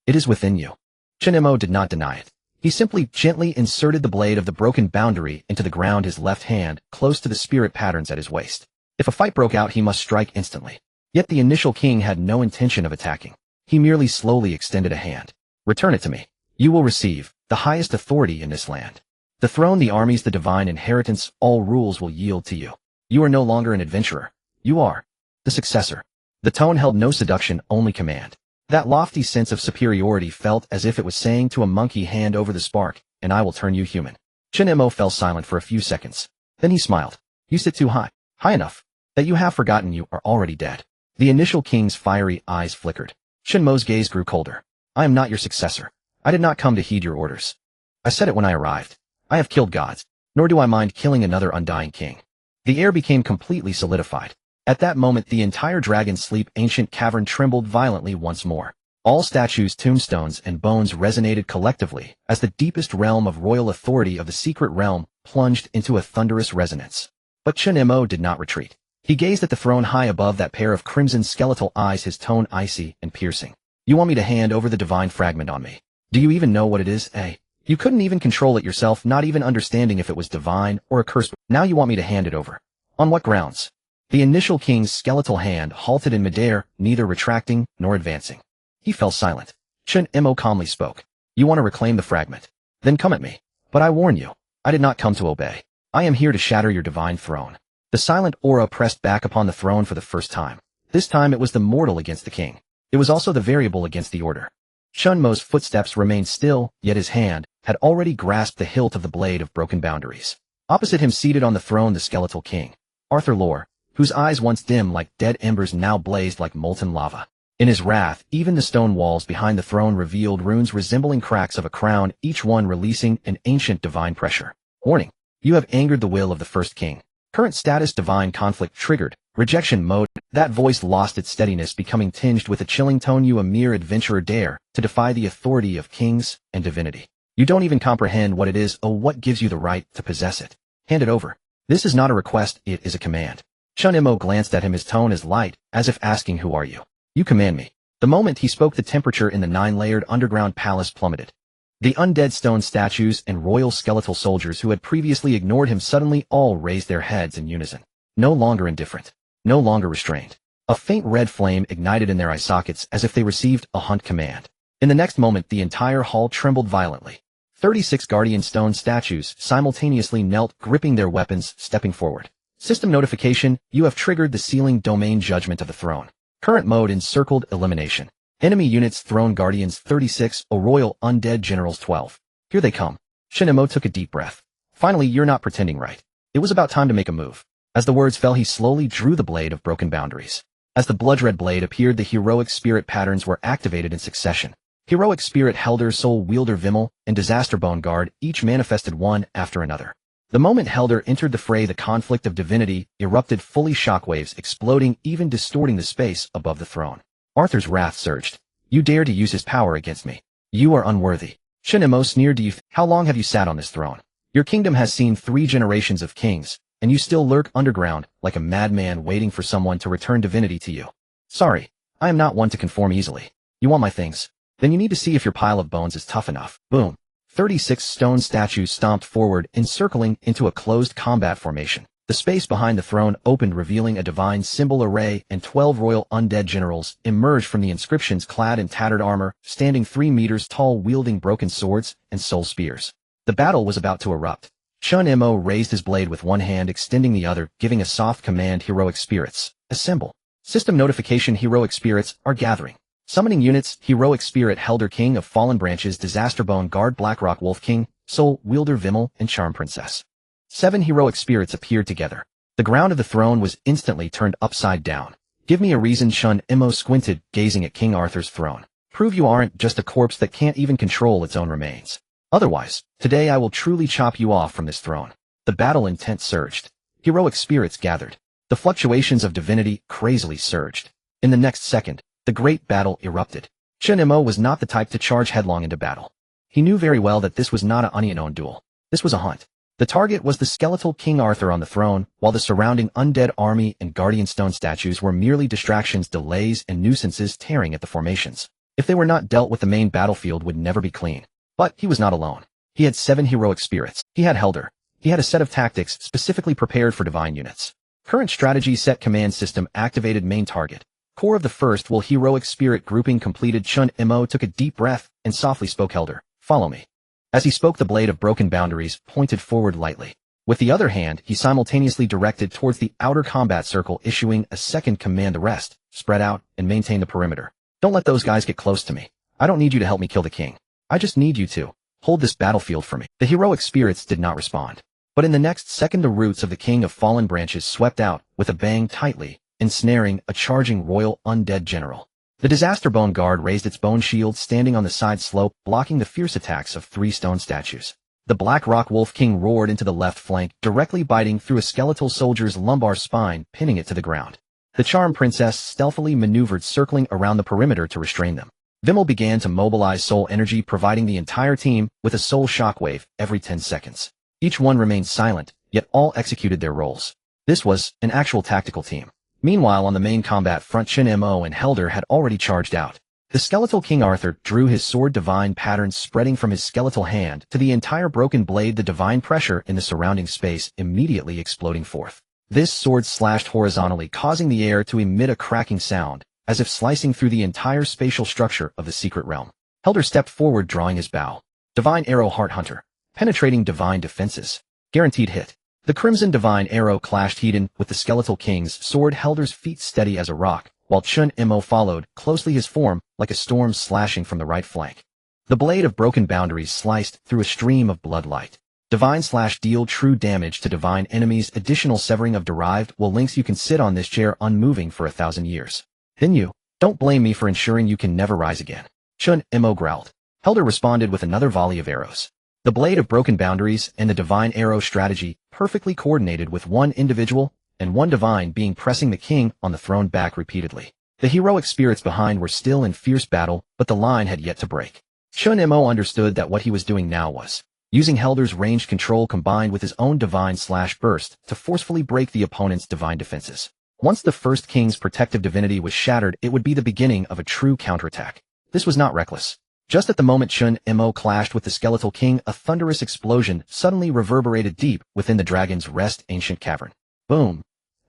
It is within you. Chen Mo did not deny it. He simply gently inserted the blade of the broken boundary into the ground, his left hand, close to the spirit patterns at his waist. If a fight broke out, he must strike instantly. Yet the initial king had no intention of attacking. He merely slowly extended a hand. Return it to me. You will receive the highest authority in this land. The throne, the armies, the divine inheritance, all rules will yield to you. You are no longer an adventurer. You are the successor. The tone held no seduction, only command. That lofty sense of superiority felt as if it was saying to a monkey, hand over the spark, and I will turn you human. Chen Mo fell silent for a few seconds. Then he smiled. You sit too high. High enough that you have forgotten you are already dead. The initial king's fiery eyes flickered. Chen Mo's gaze grew colder. I am not your successor. I did not come to heed your orders. I said it when I arrived. I have killed gods, nor do I mind killing another undying king. The air became completely solidified. At that moment the entire dragon sleep ancient cavern trembled violently once more. All statues, tombstones, and bones resonated collectively as the deepest realm of royal authority of the secret realm plunged into a thunderous resonance. But Chen Mo did not retreat. He gazed at the throne high above, that pair of crimson skeletal eyes, his tone icy and piercing. You want me to hand over the divine fragment on me? Do you even know what it is, eh? You couldn't even control it yourself, not even understanding if it was divine or a curse. Now you want me to hand it over. On what grounds? The initial king's skeletal hand halted in midair, neither retracting nor advancing. He fell silent. Chen Mo calmly spoke. You want to reclaim the fragment? Then come at me. But I warn you, I did not come to obey. I am here to shatter your divine throne. The silent aura pressed back upon the throne for the first time. This time it was the mortal against the king. It was also the variable against the order. Chen Mo's footsteps remained still, yet his hand had already grasped the hilt of the blade of broken boundaries. Opposite him, seated on the throne, the skeletal king, Arthur Lal, whose eyes once dim like dead embers now blazed like molten lava. In his wrath, even the stone walls behind the throne revealed runes resembling cracks of a crown, each one releasing an ancient divine pressure. Warning. You have angered the will of the first king. Current status divine conflict triggered. Rejection mode. That voice lost its steadiness, becoming tinged with a chilling tone. You, a mere adventurer, dare to defy the authority of kings and divinity. You don't even comprehend what it is. Oh, what gives you the right to possess it? Hand it over. This is not a request, it is a command. Chen Mo glanced at him, his tone as light, as if asking, who are you? You command me. The moment he spoke, the temperature in the 9-layered underground palace plummeted. The undead stone statues and royal skeletal soldiers who had previously ignored him suddenly all raised their heads in unison. No longer indifferent. No longer restrained. A faint red flame ignited in their eye sockets as if they received a hunt command. In the next moment, the entire hall trembled violently. 36 guardian stone statues simultaneously knelt, gripping their weapons, stepping forward. System notification, you have triggered the sealing domain judgment of the throne. Current mode encircled elimination. Enemy units, throne guardians 36, a royal undead generals 12. Here they come. Chen Mo took a deep breath. Finally, you're not pretending, right? It was about time to make a move. As the words fell, he slowly drew the blade of broken boundaries. As the blood-red blade appeared, the heroic spirit patterns were activated in succession. Heroic spirit Helder, soul wielder Vimmel, and disaster bone guard each manifested one after another. The moment Helder entered the fray, the conflict of divinity erupted, fully, shockwaves exploding, even distorting the space above the throne. Arthur's wrath surged. You dare to use his power against me. You are unworthy. Chen Mo sneered. How long have you sat on this throne? Your kingdom has seen 3 generations of kings, and you still lurk underground like a madman waiting for someone to return divinity to you. Sorry, I am not one to conform easily. You want my things? Then you need to see if your pile of bones is tough enough. Boom. 36 stone statues stomped forward, encircling into a closed combat formation. The space behind the throne opened, revealing a divine symbol array, and 12 royal undead generals emerged from the inscriptions clad in tattered armor, standing 3 meters tall, wielding broken swords and soul spears. The battle was about to erupt. Chen Mo raised his blade with one hand, extending the other, giving a soft command: heroic spirits, assemble. System notification: heroic spirits are gathering. Summoning units: heroic spirit Helder, King of Fallen Branches, Disasterbone Guard, Blackrock Wolf King, Soul Wielder Vimmel, and Charm Princess. 7 heroic spirits appeared together. The ground of the throne was instantly turned upside down. Give me a reason. Chen Mo squinted, gazing at King Arthur's throne. Prove you aren't just a corpse that can't even control its own remains. Otherwise, today I will truly chop you off from this throne. The battle intent surged. Heroic spirits gathered. The fluctuations of divinity crazily surged. In the next second, the great battle erupted. Chen Mo was not the type to charge headlong into battle. He knew very well that this was not an onion duel. This was a hunt. The target was the skeletal King Arthur on the throne, while the surrounding undead army and guardian stone statues were merely distractions, delays, and nuisances tearing at the formations. If they were not dealt with, the main battlefield would never be clean. But he was not alone. He had 7 heroic spirits. He had Helder. He had a set of tactics specifically prepared for divine units. Current strategy set: command system activated, main target. Core of the first will heroic spirit grouping completed. Chen Mo took a deep breath and softly spoke: Helder, follow me. As he spoke, the blade of broken boundaries pointed forward lightly. With the other hand, he simultaneously directed towards the outer combat circle, issuing a second command: the rest, spread out, and maintain the perimeter. Don't let those guys get close to me. I don't need you to help me kill the king. I just need you to hold this battlefield for me. The heroic spirits did not respond. But in the next second, the roots of the King of Fallen Branches swept out with a bang, tightly ensnaring a charging royal undead general. The Disasterbone Guard raised its bone shield, standing on the side slope, blocking the fierce attacks of 3 stone statues. The Blackrock Wolf King roared into the left flank, directly biting through a skeletal soldier's lumbar spine, pinning it to the ground. The Charm Princess stealthily maneuvered, circling around the perimeter to restrain them. Vimmel began to mobilize soul energy, providing the entire team with a soul shockwave every 10 seconds. Each one remained silent, yet all executed their roles. This was an actual tactical team. Meanwhile, on the main combat front, Chen Mo and Helder had already charged out. The skeletal King Arthur drew his sword, divine patterns spreading from his skeletal hand to the entire broken blade, the divine pressure in the surrounding space immediately exploding forth. This sword slashed horizontally, causing the air to emit a cracking sound, as if slicing through the entire spatial structure of the secret realm. Helder stepped forward, drawing his bow. Divine Arrow, Heart Hunter. Penetrating divine defenses. Guaranteed hit. The crimson divine arrow clashed Hedon with the skeletal king's sword, Helder's feet steady as a rock, while Chen Mo followed closely, his form like a storm slashing from the right flank. The blade of broken boundaries sliced through a stream of bloodlight. Divine Slash: deal true damage to divine enemies. Additional severing of derived will links. You can sit on this chair unmoving for 1,000 years. Then you don't blame me for ensuring you can never rise again. Chen Mo growled. Helder responded with another volley of arrows. The blade of broken boundaries and the divine arrow strategy perfectly coordinated, with one individual and one divine being pressing the king on the throne back repeatedly. The heroic spirits behind were still in fierce battle, but the line had yet to break. Chen Mo understood that what he was doing now was using Helder's ranged control combined with his own divine slash burst to forcefully break the opponent's divine defenses. Once the first king's protective divinity was shattered, it would be the beginning of a true counterattack. This was not reckless. Just at the moment Chen Mo clashed with the skeletal king, a thunderous explosion suddenly reverberated deep within the dragon's rest ancient cavern. Boom!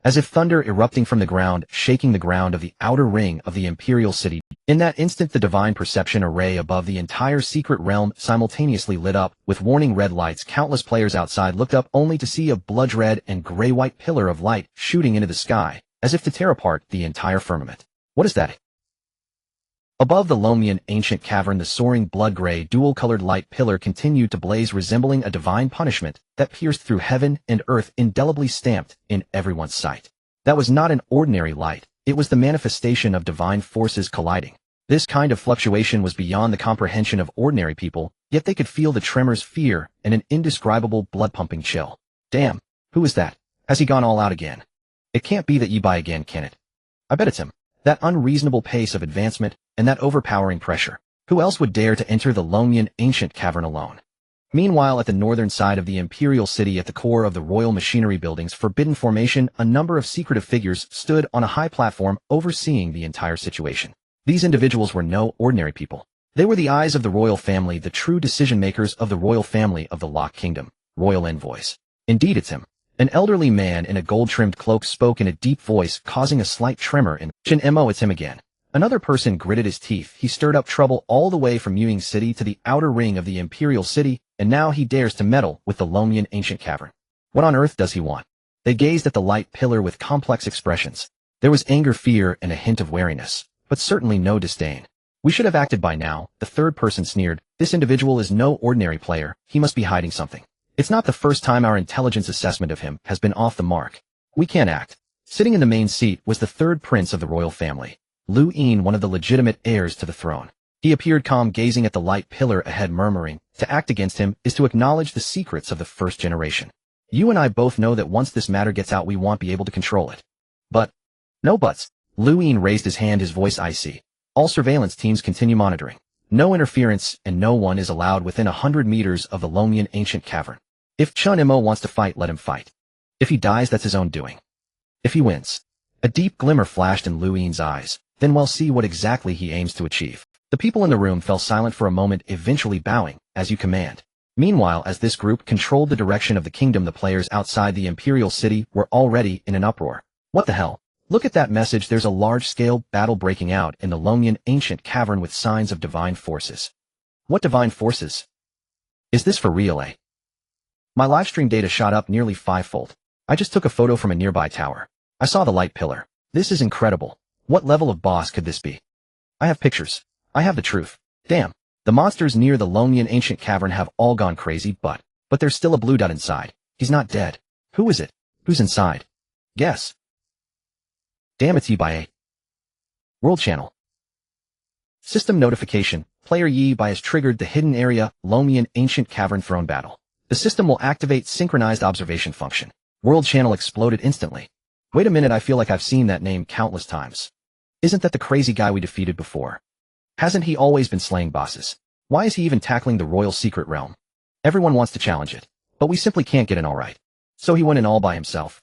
As if thunder erupting from the ground, shaking the ground of the outer ring of the imperial city. In that instant, the divine perception array above the entire secret realm simultaneously lit up with warning red lights. Countless players outside looked up only to see a blood-red and gray-white pillar of light shooting into the sky, as if to tear apart the entire firmament. What is that? Above the Lomian ancient cavern, the soaring blood-gray, dual-colored light pillar continued to blaze, resembling a divine punishment that pierced through heaven and earth, indelibly stamped in everyone's sight. That was not an ordinary light. It was the manifestation of divine forces colliding. This kind of fluctuation was beyond the comprehension of ordinary people, yet they could feel the tremors, fear, and an indescribable blood-pumping chill. Damn, who is that? Has he gone all out again? It can't be that Yibai again, can it? I bet it's him. That unreasonable pace of advancement, and that overpowering pressure. Who else would dare to enter the Lomian ancient cavern alone? Meanwhile, at the northern side of the imperial city, at the core of the royal machinery building's forbidden formation, a number of secretive figures stood on a high platform overseeing the entire situation. These individuals were no ordinary people. They were the eyes of the royal family, the true decision-makers of the royal family of the Lock Kingdom, royal envoys. Indeed, it's him. An elderly man in a gold-trimmed cloak spoke in a deep voice, causing a slight tremor in Chen Mo. It's him again. Another person gritted his teeth. He stirred up trouble all the way from Yuing City to the outer ring of the Imperial City, and now he dares to meddle with the Lomian ancient cavern. What on earth does he want? They gazed at the light pillar with complex expressions. There was anger, fear, and a hint of wariness, but certainly no disdain. We should have acted by now, the third person sneered. This individual is no ordinary player. He must be hiding something. It's not the first time our intelligence assessment of him has been off the mark. We can't act. Sitting in the main seat was the third prince of the royal family, Lu Yin, one of the legitimate heirs to the throne. He appeared calm, gazing at the light pillar ahead, murmuring, "To act against him is to acknowledge the secrets of the first generation. You and I both know that once this matter gets out, we won't be able to control it." But, no buts. Lu Yin raised his hand, his voice icy. All surveillance teams continue monitoring. No interference, and no one is allowed within 100 meters of the Lomian ancient cavern. If Chen Mo wants to fight, let him fight. If he dies, that's his own doing. If he wins. A deep glimmer flashed in Lu Yin's eyes. Then we'll see what exactly he aims to achieve. The people in the room fell silent for a moment, eventually bowing, "As you command." Meanwhile, as this group controlled the direction of the kingdom, the players outside the Imperial City were already in an uproar. What the hell? Look at that message. There's a large-scale battle breaking out in the Lomian ancient cavern with signs of divine forces. What divine forces? Is this for real, eh? My livestream data shot up nearly 5-fold. I just took a photo from a nearby tower. I saw the light pillar. This is incredible. What level of boss could this be? I have pictures. I have the truth. Damn. The monsters near the Lomian ancient cavern have all gone crazy, but there's still a blue dot inside. He's not dead. Who is it? Who's inside? Guess. Damn, it's Yi by A. World Channel. System notification. Player Yi by has triggered the hidden area, Lomian ancient cavern throne battle. The system will activate synchronized observation function. World Channel exploded instantly. Wait a minute, I feel like I've seen that name countless times. Isn't that the crazy guy we defeated before? Hasn't he always been slaying bosses? Why is he even tackling the royal secret realm? Everyone wants to challenge it, but we simply can't get in all right. So he went in all by himself.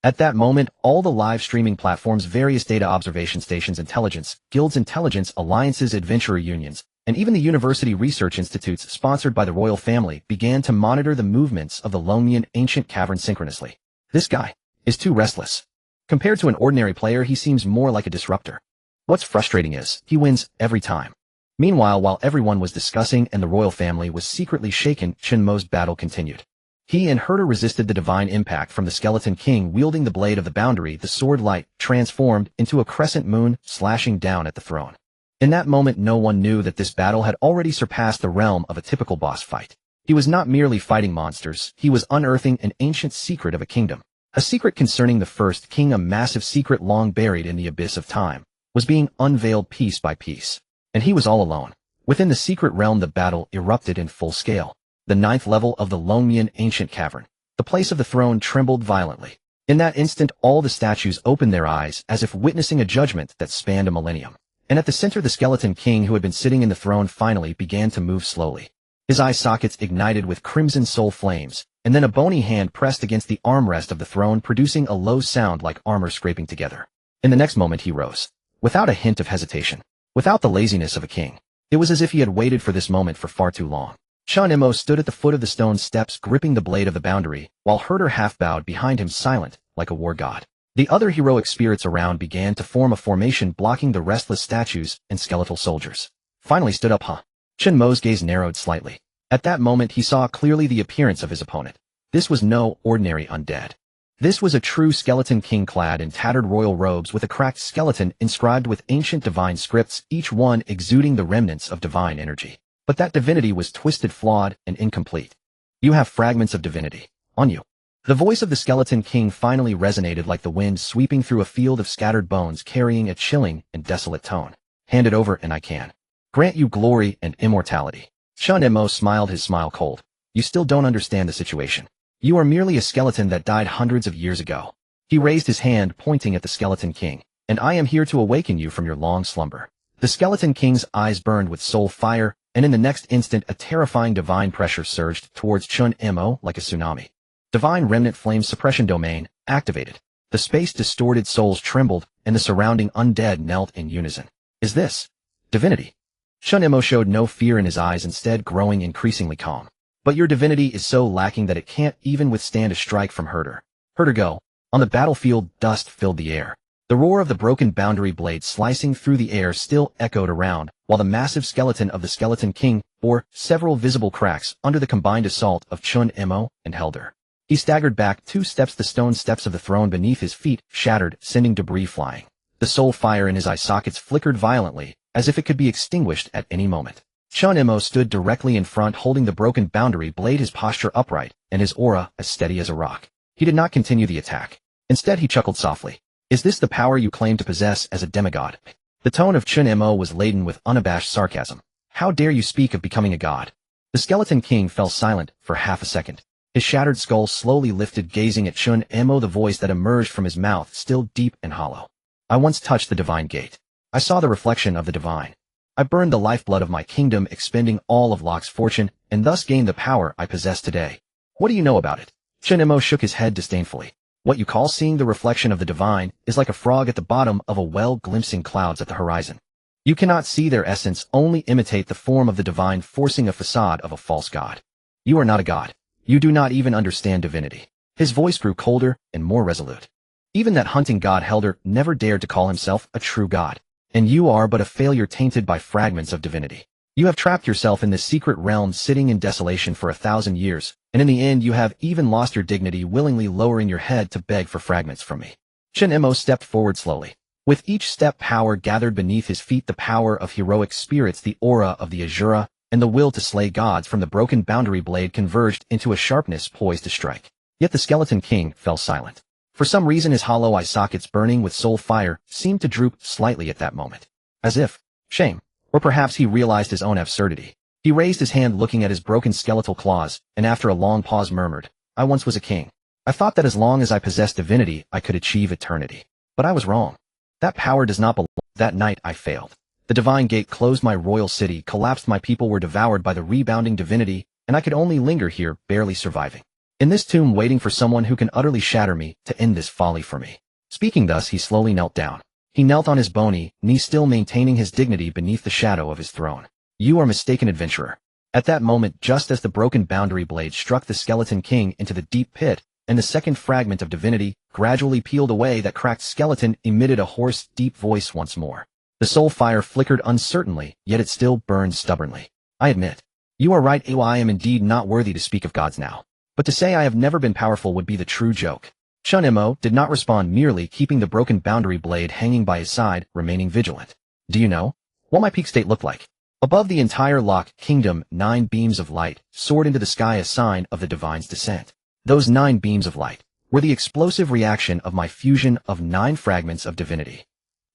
At that moment, all the live streaming platforms, various data observation stations, intelligence, guilds, intelligence, alliances, adventurer unions, and even the university research institutes sponsored by the royal family began to monitor the movements of the Lomian ancient cavern synchronously. This guy is too restless. Compared to an ordinary player, he seems more like a disruptor. What's frustrating is, he wins every time. Meanwhile, while everyone was discussing and the royal family was secretly shaken, Chen Mo's battle continued. He and Herder resisted the divine impact from the Skeleton King wielding the blade of the boundary. The sword light transformed into a crescent moon, slashing down at the throne. In that moment, no one knew that this battle had already surpassed the realm of a typical boss fight. He was not merely fighting monsters, he was unearthing an ancient secret of a kingdom. A secret concerning the first king, a massive secret long buried in the abyss of time, was being unveiled piece by piece. And he was all alone. Within the secret realm, the battle erupted in full scale. The 9th level of the Lomian ancient cavern. The place of the throne trembled violently. In that instant, all the statues opened their eyes as if witnessing a judgment that spanned a millennium. And at the center, the Skeleton King, who had been sitting in the throne, finally began to move slowly. His eye sockets ignited with crimson soul flames, and then a bony hand pressed against the armrest of the throne, producing a low sound like armor scraping together. In the next moment, he rose. Without a hint of hesitation. Without the laziness of a king. It was as if he had waited for this moment for far too long. Chen Mo stood at the foot of the stone steps, gripping the blade of the boundary, while Herder half bowed behind him, silent, like a war god. The other heroic spirits around began to form a formation, blocking the restless statues and skeletal soldiers. Finally stood up, Chen Mo's gaze narrowed slightly. At that moment, he saw clearly the appearance of his opponent. This was no ordinary undead. This was a true Skeleton King clad in tattered royal robes with a cracked skeleton inscribed with ancient divine scripts, each one exuding the remnants of divine energy. But that divinity was twisted, flawed, and incomplete. You have fragments of divinity on you. The voice of the Skeleton King finally resonated like the wind sweeping through a field of scattered bones, carrying a chilling and desolate tone. Hand it over and I can grant you glory and immortality. Chen Mo smiled, his smile cold. You still don't understand the situation. You are merely a skeleton that died hundreds of years ago. He raised his hand, pointing at the Skeleton King. And I am here to awaken you from your long slumber. The Skeleton King's eyes burned with soul fire, and in the next instant a terrifying divine pressure surged towards Chen Mo like a tsunami. Divine Remnant Flame Suppression Domain activated. The space-distorted souls trembled, and the surrounding undead knelt in unison. Is this divinity? Chen Mo showed no fear in his eyes, instead growing increasingly calm. But your divinity is so lacking that it can't even withstand a strike from Herder. Heard her go. On the battlefield, dust filled the air. The roar of the broken boundary blade slicing through the air still echoed around, while the massive skeleton of the Skeleton King bore several visible cracks under the combined assault of Chen Mo and Helder. He staggered back 2 steps, the stone steps of the throne beneath his feet shattered, sending debris flying. The soul fire in his eye sockets flickered violently, as if it could be extinguished at any moment. Chen Mo stood directly in front holding the broken boundary blade, his posture upright, and his aura as steady as a rock. He did not continue the attack. Instead he chuckled softly. Is this the power you claim to possess as a demigod? The tone of Chen Mo was laden with unabashed sarcasm. How dare you speak of becoming a god? The Skeleton King fell silent for half a second. His shattered skull slowly lifted, gazing at Chen Mo, the voice that emerged from his mouth still deep and hollow. I once touched the divine gate. I saw the reflection of the divine. I burned the lifeblood of my kingdom, expending all of Locke's fortune, and thus gained the power I possess today. What do you know about it? Chen Mo shook his head disdainfully. What you call seeing the reflection of the divine is like a frog at the bottom of a well glimpsing clouds at the horizon. You cannot see their essence, only imitate the form of the divine, forcing a facade of a false god. You are not a god. You do not even understand divinity. His voice grew colder and more resolute. Even that hunting god Helder never dared to call himself a true god. And you are but a failure tainted by fragments of divinity. You have trapped yourself in this secret realm, sitting in desolation for 1,000 years, and in the end you have even lost your dignity, willingly lowering your head to beg for fragments from me. Chen Mo stepped forward slowly. With each step, power gathered beneath his feet, the power of heroic spirits, the aura of the Azura, and the will to slay gods from the broken boundary blade converged into a sharpness poised to strike. Yet the Skeleton King fell silent. For some reason his hollow eye sockets, burning with soul fire, seemed to droop slightly at that moment. As if, shame. Or perhaps he realized his own absurdity. He raised his hand, looking at his broken skeletal claws, and after a long pause murmured, I once was a king. I thought that as long as I possessed divinity, I could achieve eternity. But I was wrong. That power does not belong. That night I failed. The divine gate closed, my royal city collapsed, my people were devoured by the rebounding divinity, and I could only linger here, barely surviving. In this tomb, waiting for someone who can utterly shatter me to end this folly for me. Speaking thus, he slowly knelt down. He knelt on his bony knees, still maintaining his dignity beneath the shadow of his throne. You are mistaken, adventurer. At that moment, just as the broken boundary blade struck the Skeleton King into the deep pit, and the second fragment of divinity gradually peeled away, that cracked skeleton emitted a hoarse, deep voice once more. The soul fire flickered uncertainly, yet it still burned stubbornly. I admit. You are right, I am indeed not worthy to speak of gods now. But to say I have never been powerful would be the true joke. Chen Mo did not respond, merely keeping the broken boundary blade hanging by his side, remaining vigilant. Do you know what my peak state looked like? Above the entire Locke kingdom, 9 beams of light soared into the sky, a sign of the divine's descent. Those 9 beams of light were the explosive reaction of my fusion of 9 fragments of divinity.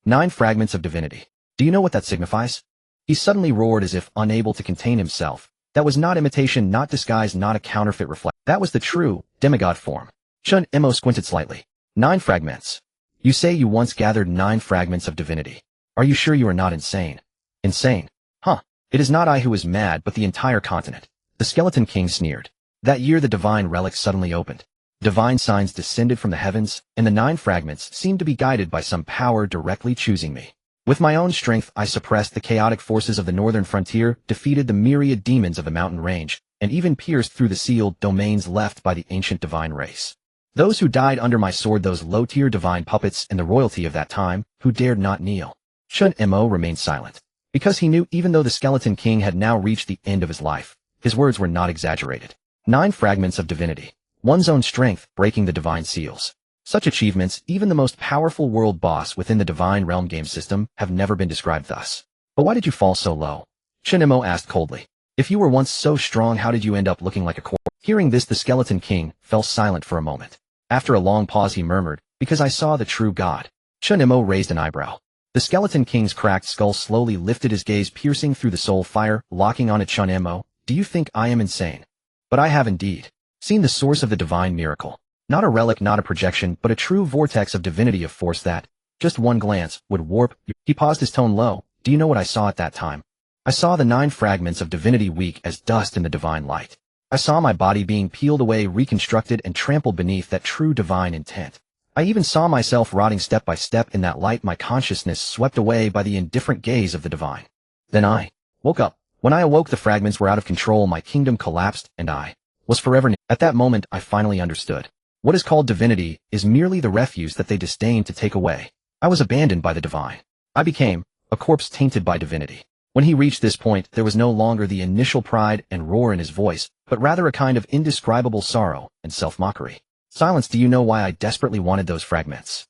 9 fragments of divinity. Do you know what that signifies? He suddenly roared as if unable to contain himself. That was not imitation, not disguise, not a counterfeit reflection. That was the true demigod form. Chen Mo squinted slightly. 9 fragments. You say you once gathered 9 fragments of divinity. Are you sure you are not insane? Insane? Huh. It is not I who is mad, but the entire continent. The Skeleton King sneered. That year the divine relics suddenly opened. Divine signs descended from the heavens, and the 9 fragments seemed to be guided by some power directly choosing me. With my own strength I suppressed the chaotic forces of the northern frontier, defeated the myriad demons of the mountain range, and even pierced through the sealed domains left by the ancient divine race. Those who died under my sword, those low-tier divine puppets and the royalty of that time, who dared not kneel. Chen Mo remained silent. Because he knew, even though the Skeleton King had now reached the end of his life, his words were not exaggerated. 9 fragments of divinity. One's own strength breaking the divine seals. Such achievements, even the most powerful world boss within the divine realm game system, have never been described thus. But why did you fall so low? Chen Mo asked coldly. If you were once so strong, how did you end up looking like a corpse? Hearing this, the Skeleton King fell silent for a moment. After a long pause he murmured, because I saw the true god. Chen Mo raised an eyebrow. The Skeleton King's cracked skull slowly lifted, his gaze piercing through the soul fire, locking on at Chen Mo. Do you think I am insane? But I have indeed seen the source of the divine miracle. Not a relic, not a projection, but a true vortex of divinity, of force that, just one glance, would warp. He paused, his tone low. Do you know what I saw at that time? I saw the 9 fragments of divinity weak as dust in the divine light. I saw my body being peeled away, reconstructed, and trampled beneath that true divine intent. I even saw myself rotting step by step in that light, my consciousness swept away by the indifferent gaze of the divine. Then I woke up. When I awoke, the fragments were out of control, my kingdom collapsed, and I was forever. At that moment, I finally understood. What is called divinity is merely the refuse that they disdain to take away. I was abandoned by the divine. I became a corpse tainted by divinity. When he reached this point, there was no longer the initial pride and roar in his voice, but rather a kind of indescribable sorrow and self-mockery. Silence, do you know why I desperately wanted those fragments?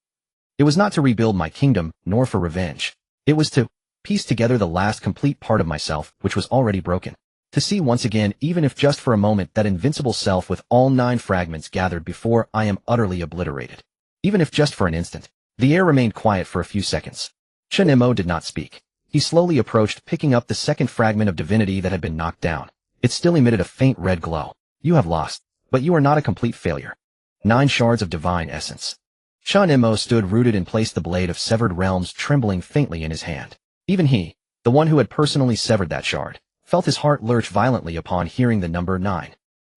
It was not to rebuild my kingdom, nor for revenge. It was to piece together the last complete part of myself, which was already broken. To see once again, even if just for a moment, that invincible self with all 9 fragments gathered before I am utterly obliterated. Even if just for an instant. The air remained quiet for a few seconds. Chen Mo did not speak. He slowly approached, picking up the second fragment of divinity that had been knocked down. It still emitted a faint red glow. You have lost, but you are not a complete failure. 9 shards of divine essence. Chen Mo stood rooted and placed the blade of severed realms trembling faintly in his hand. Even he, the one who had personally severed that shard, felt his heart lurch violently upon hearing the number 9.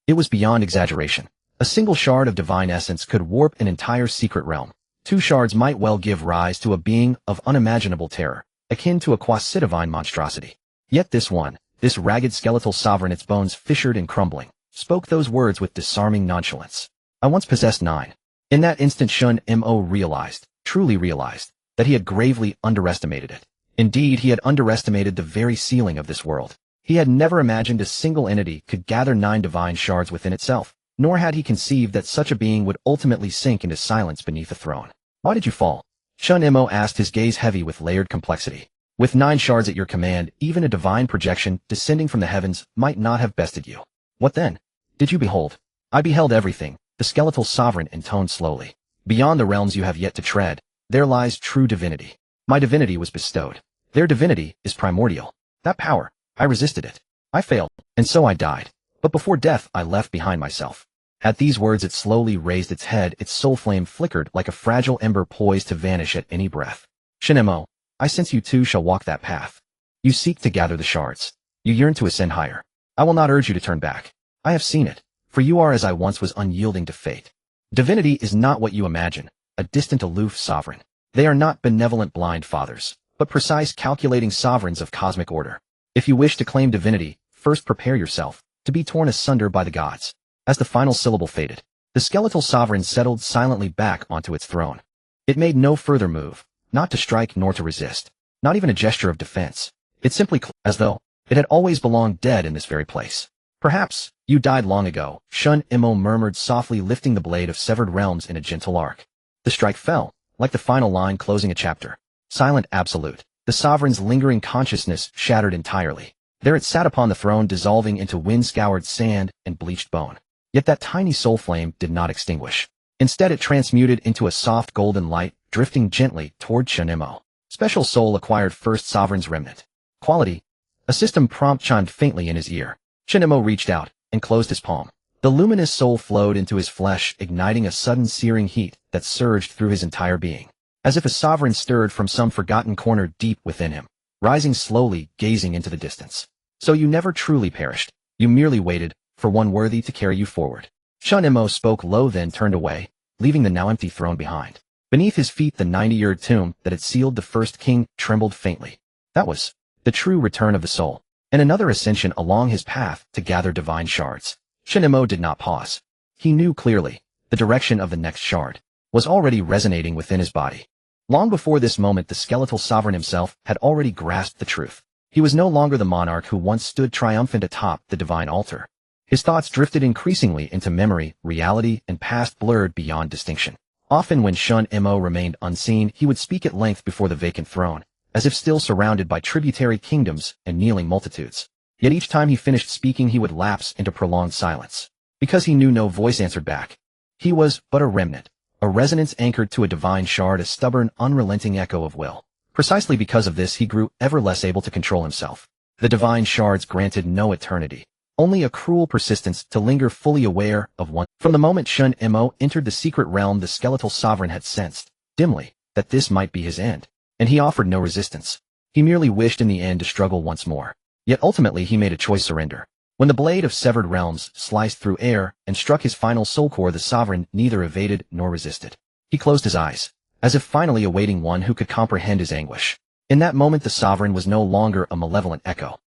It was beyond exaggeration. A single shard of divine essence could warp an entire secret realm. 2 shards might well give rise to a being of unimaginable terror, akin to a quasi-divine monstrosity. Yet this one, this ragged skeletal sovereign, its bones fissured and crumbling, spoke those words with disarming nonchalance. I once possessed 9. In that instant Chen Mo realized, truly realized, that he had gravely underestimated it. Indeed, he had underestimated the very ceiling of this world. He had never imagined a single entity could gather 9 divine shards within itself, nor had he conceived that such a being would ultimately sink into silence beneath a throne. Why did you fall? Chen Mo asked, his gaze heavy with layered complexity. With 9 shards at your command, even a divine projection descending from the heavens might not have bested you. What then? Did you behold? I beheld everything, the skeletal sovereign intoned slowly. Beyond the realms you have yet to tread, there lies true divinity. My divinity was bestowed. Their divinity is primordial. That power, I resisted it. I failed, and so I died. But before death I left behind myself. At these words it slowly raised its head, its soul flame flickered like a fragile ember poised to vanish at any breath. Chen Mo, I sense you too shall walk that path. You seek to gather the shards. You yearn to ascend higher. I will not urge you to turn back. I have seen it, for you are as I once was, unyielding to fate. Divinity is not what you imagine, a distant aloof sovereign. They are not benevolent blind fathers, but precise calculating sovereigns of cosmic order. If you wish to claim divinity, first prepare yourself to be torn asunder by the gods. As the final syllable faded, the skeletal sovereign settled silently back onto its throne. It made no further move, not to strike nor to resist, not even a gesture of defense. It simply as though it had always belonged dead in this very place. Perhaps you died long ago, Chen Mo murmured softly, lifting the blade of severed realms in a gentle arc. The strike fell, like the final line closing a chapter. Silent, absolute. The sovereign's lingering consciousness shattered entirely. There it sat upon the throne, dissolving into wind-scoured sand and bleached bone. Yet that tiny soul flame did not extinguish. Instead it transmuted into a soft golden light, drifting gently toward Chen Mo. Special soul acquired, first sovereign's remnant. Quality. A system prompt chimed faintly in his ear. Chen Mo reached out and closed his palm. The luminous soul flowed into his flesh, igniting a sudden searing heat that surged through his entire being. As if a sovereign stirred from some forgotten corner deep within him, rising slowly, gazing into the distance. So you never truly perished. You merely waited for one worthy to carry you forward. Chen Mo spoke low, then turned away, leaving the now empty throne behind. Beneath his feet the 90-year tomb that had sealed the first king trembled faintly. That was the true return of the soul, and another ascension along his path to gather divine shards. Chen Mo did not pause. He knew clearly the direction of the next shard was already resonating within his body. Long before this moment, the skeletal sovereign himself had already grasped the truth. He was no longer the monarch who once stood triumphant atop the divine altar. His thoughts drifted increasingly into memory, reality, and past blurred beyond distinction. Often when Chen Mo remained unseen, he would speak at length before the vacant throne, as if still surrounded by tributary kingdoms and kneeling multitudes. Yet each time he finished speaking, he would lapse into prolonged silence. Because he knew no voice answered back. He was but a remnant, a resonance anchored to a divine shard, a stubborn, unrelenting echo of will. Precisely because of this, he grew ever less able to control himself. The divine shards granted no eternity, only a cruel persistence to linger, fully aware of one. From the moment Chen Mo entered the secret realm, the skeletal sovereign had sensed, dimly, that this might be his end, and he offered no resistance. He merely wished in the end to struggle once more. Yet ultimately he made a choice: surrender. When the blade of severed realms sliced through air and struck his final soul core, the sovereign neither evaded nor resisted. He closed his eyes, as if finally awaiting one who could comprehend his anguish. In that moment the sovereign was no longer a malevolent echo,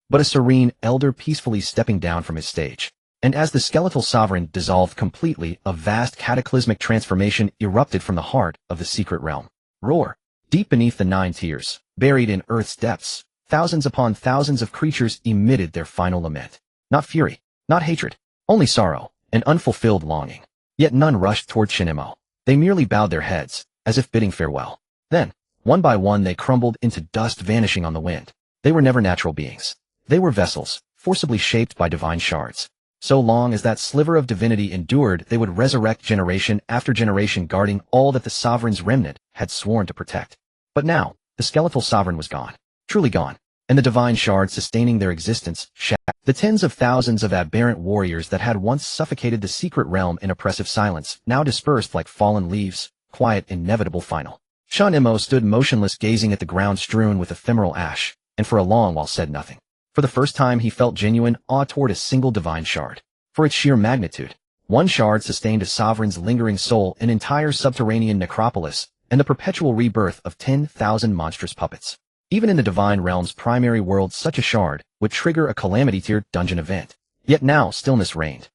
but a serene elder peacefully stepping down from his stage. And as the skeletal sovereign dissolved completely, a vast cataclysmic transformation erupted from the heart of the secret realm. Roar! Deep beneath the 9 tiers, buried in Earth's depths, thousands upon thousands of creatures emitted their final lament. Not fury, not hatred, only sorrow, and unfulfilled longing. Yet none rushed toward Chen Mo. They merely bowed their heads, as if bidding farewell. Then, one by one they crumbled into dust, vanishing on the wind. They were never natural beings. They were vessels, forcibly shaped by divine shards. So long as that sliver of divinity endured, they would resurrect generation after generation, guarding all that the sovereign's remnant had sworn to protect. But now, the skeletal sovereign was gone. Truly gone. And the divine shards sustaining their existence shattered. The tens of thousands of aberrant warriors that had once suffocated the secret realm in oppressive silence now dispersed like fallen leaves, quiet, inevitable final. Chen Mo stood motionless, gazing at the ground strewn with ephemeral ash, and for a long while said nothing. For the first time he felt genuine awe toward a single divine shard. For its sheer magnitude, one shard sustained a sovereign's lingering soul, an entire subterranean necropolis, and the perpetual rebirth of 10,000 monstrous puppets. Even in the divine realm's primary world, such a shard would trigger a calamity-tier dungeon event. Yet now stillness reigned.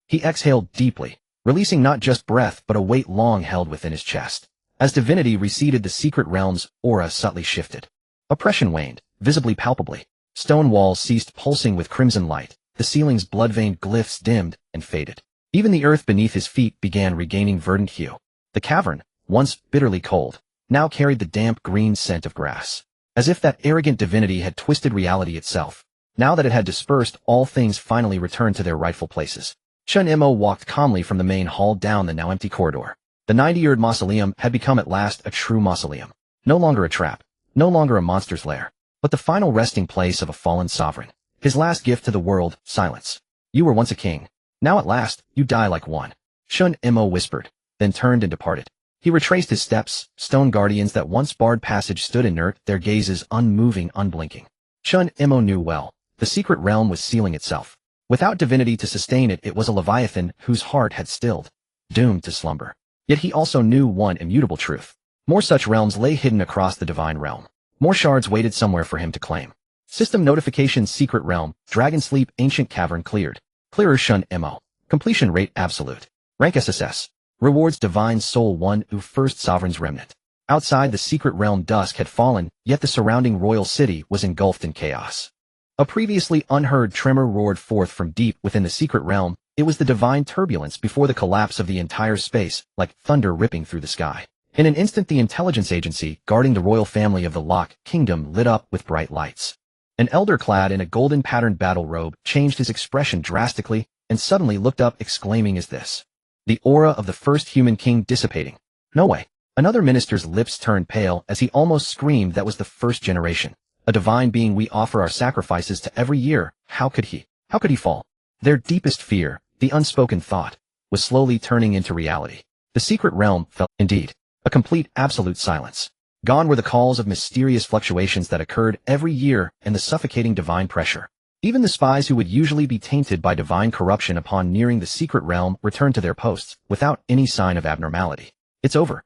He exhaled deeply, releasing not just breath but a weight long held within his chest. As divinity receded, the secret realm's aura subtly shifted. Oppression waned, visibly palpably. Stone walls ceased pulsing with crimson light, the ceiling's blood-veined glyphs dimmed and faded. Even the earth beneath his feet began regaining verdant hue. The cavern, once bitterly cold, now carried the damp green scent of grass. As if that arrogant divinity had twisted reality itself. Now that it had dispersed, all things finally returned to their rightful places. Chen Mo walked calmly from the main hall down the now empty corridor. The 90-year mausoleum had become at last a true mausoleum. No longer a trap, no longer a monster's lair, but the final resting place of a fallen sovereign. His last gift to the world, silence. You were once a king. Now at last, you die like one. Chen Mo whispered, then turned and departed. He retraced his steps. Stone guardians that once barred passage stood inert, their gazes unmoving, unblinking. Chen Mo knew well. The secret realm was sealing itself. Without divinity to sustain it, it was a leviathan whose heart had stilled, doomed to slumber. Yet he also knew one immutable truth. More such realms lay hidden across the divine realm. More shards waited somewhere for him to claim. System notification: secret realm, dragon sleep, ancient cavern cleared. Clearer Chen Mo. Completion rate absolute. Rank SSS. Rewards divine soul 1 U first sovereign's remnant. Outside the secret realm, dusk had fallen, yet the surrounding royal city was engulfed in chaos. A previously unheard tremor roared forth from deep within the secret realm. It was the divine turbulence before the collapse of the entire space, like thunder ripping through the sky. In an instant, the intelligence agency guarding the royal family of the Lock Kingdom lit up with bright lights. An elder clad in a golden patterned battle robe changed his expression drastically and suddenly looked up, exclaiming, "Is this the aura of the first human king dissipating? No way." Another minister's lips turned pale as he almost screamed, "That was the first generation. A divine being we offer our sacrifices to every year. How could he fall?" Their deepest fear, the unspoken thought, was slowly turning into reality. The secret realm felt, indeed, a complete absolute silence. Gone were the calls of mysterious fluctuations that occurred every year and the suffocating divine pressure. Even the spies who would usually be tainted by divine corruption upon nearing the secret realm returned to their posts without any sign of abnormality. "It's over."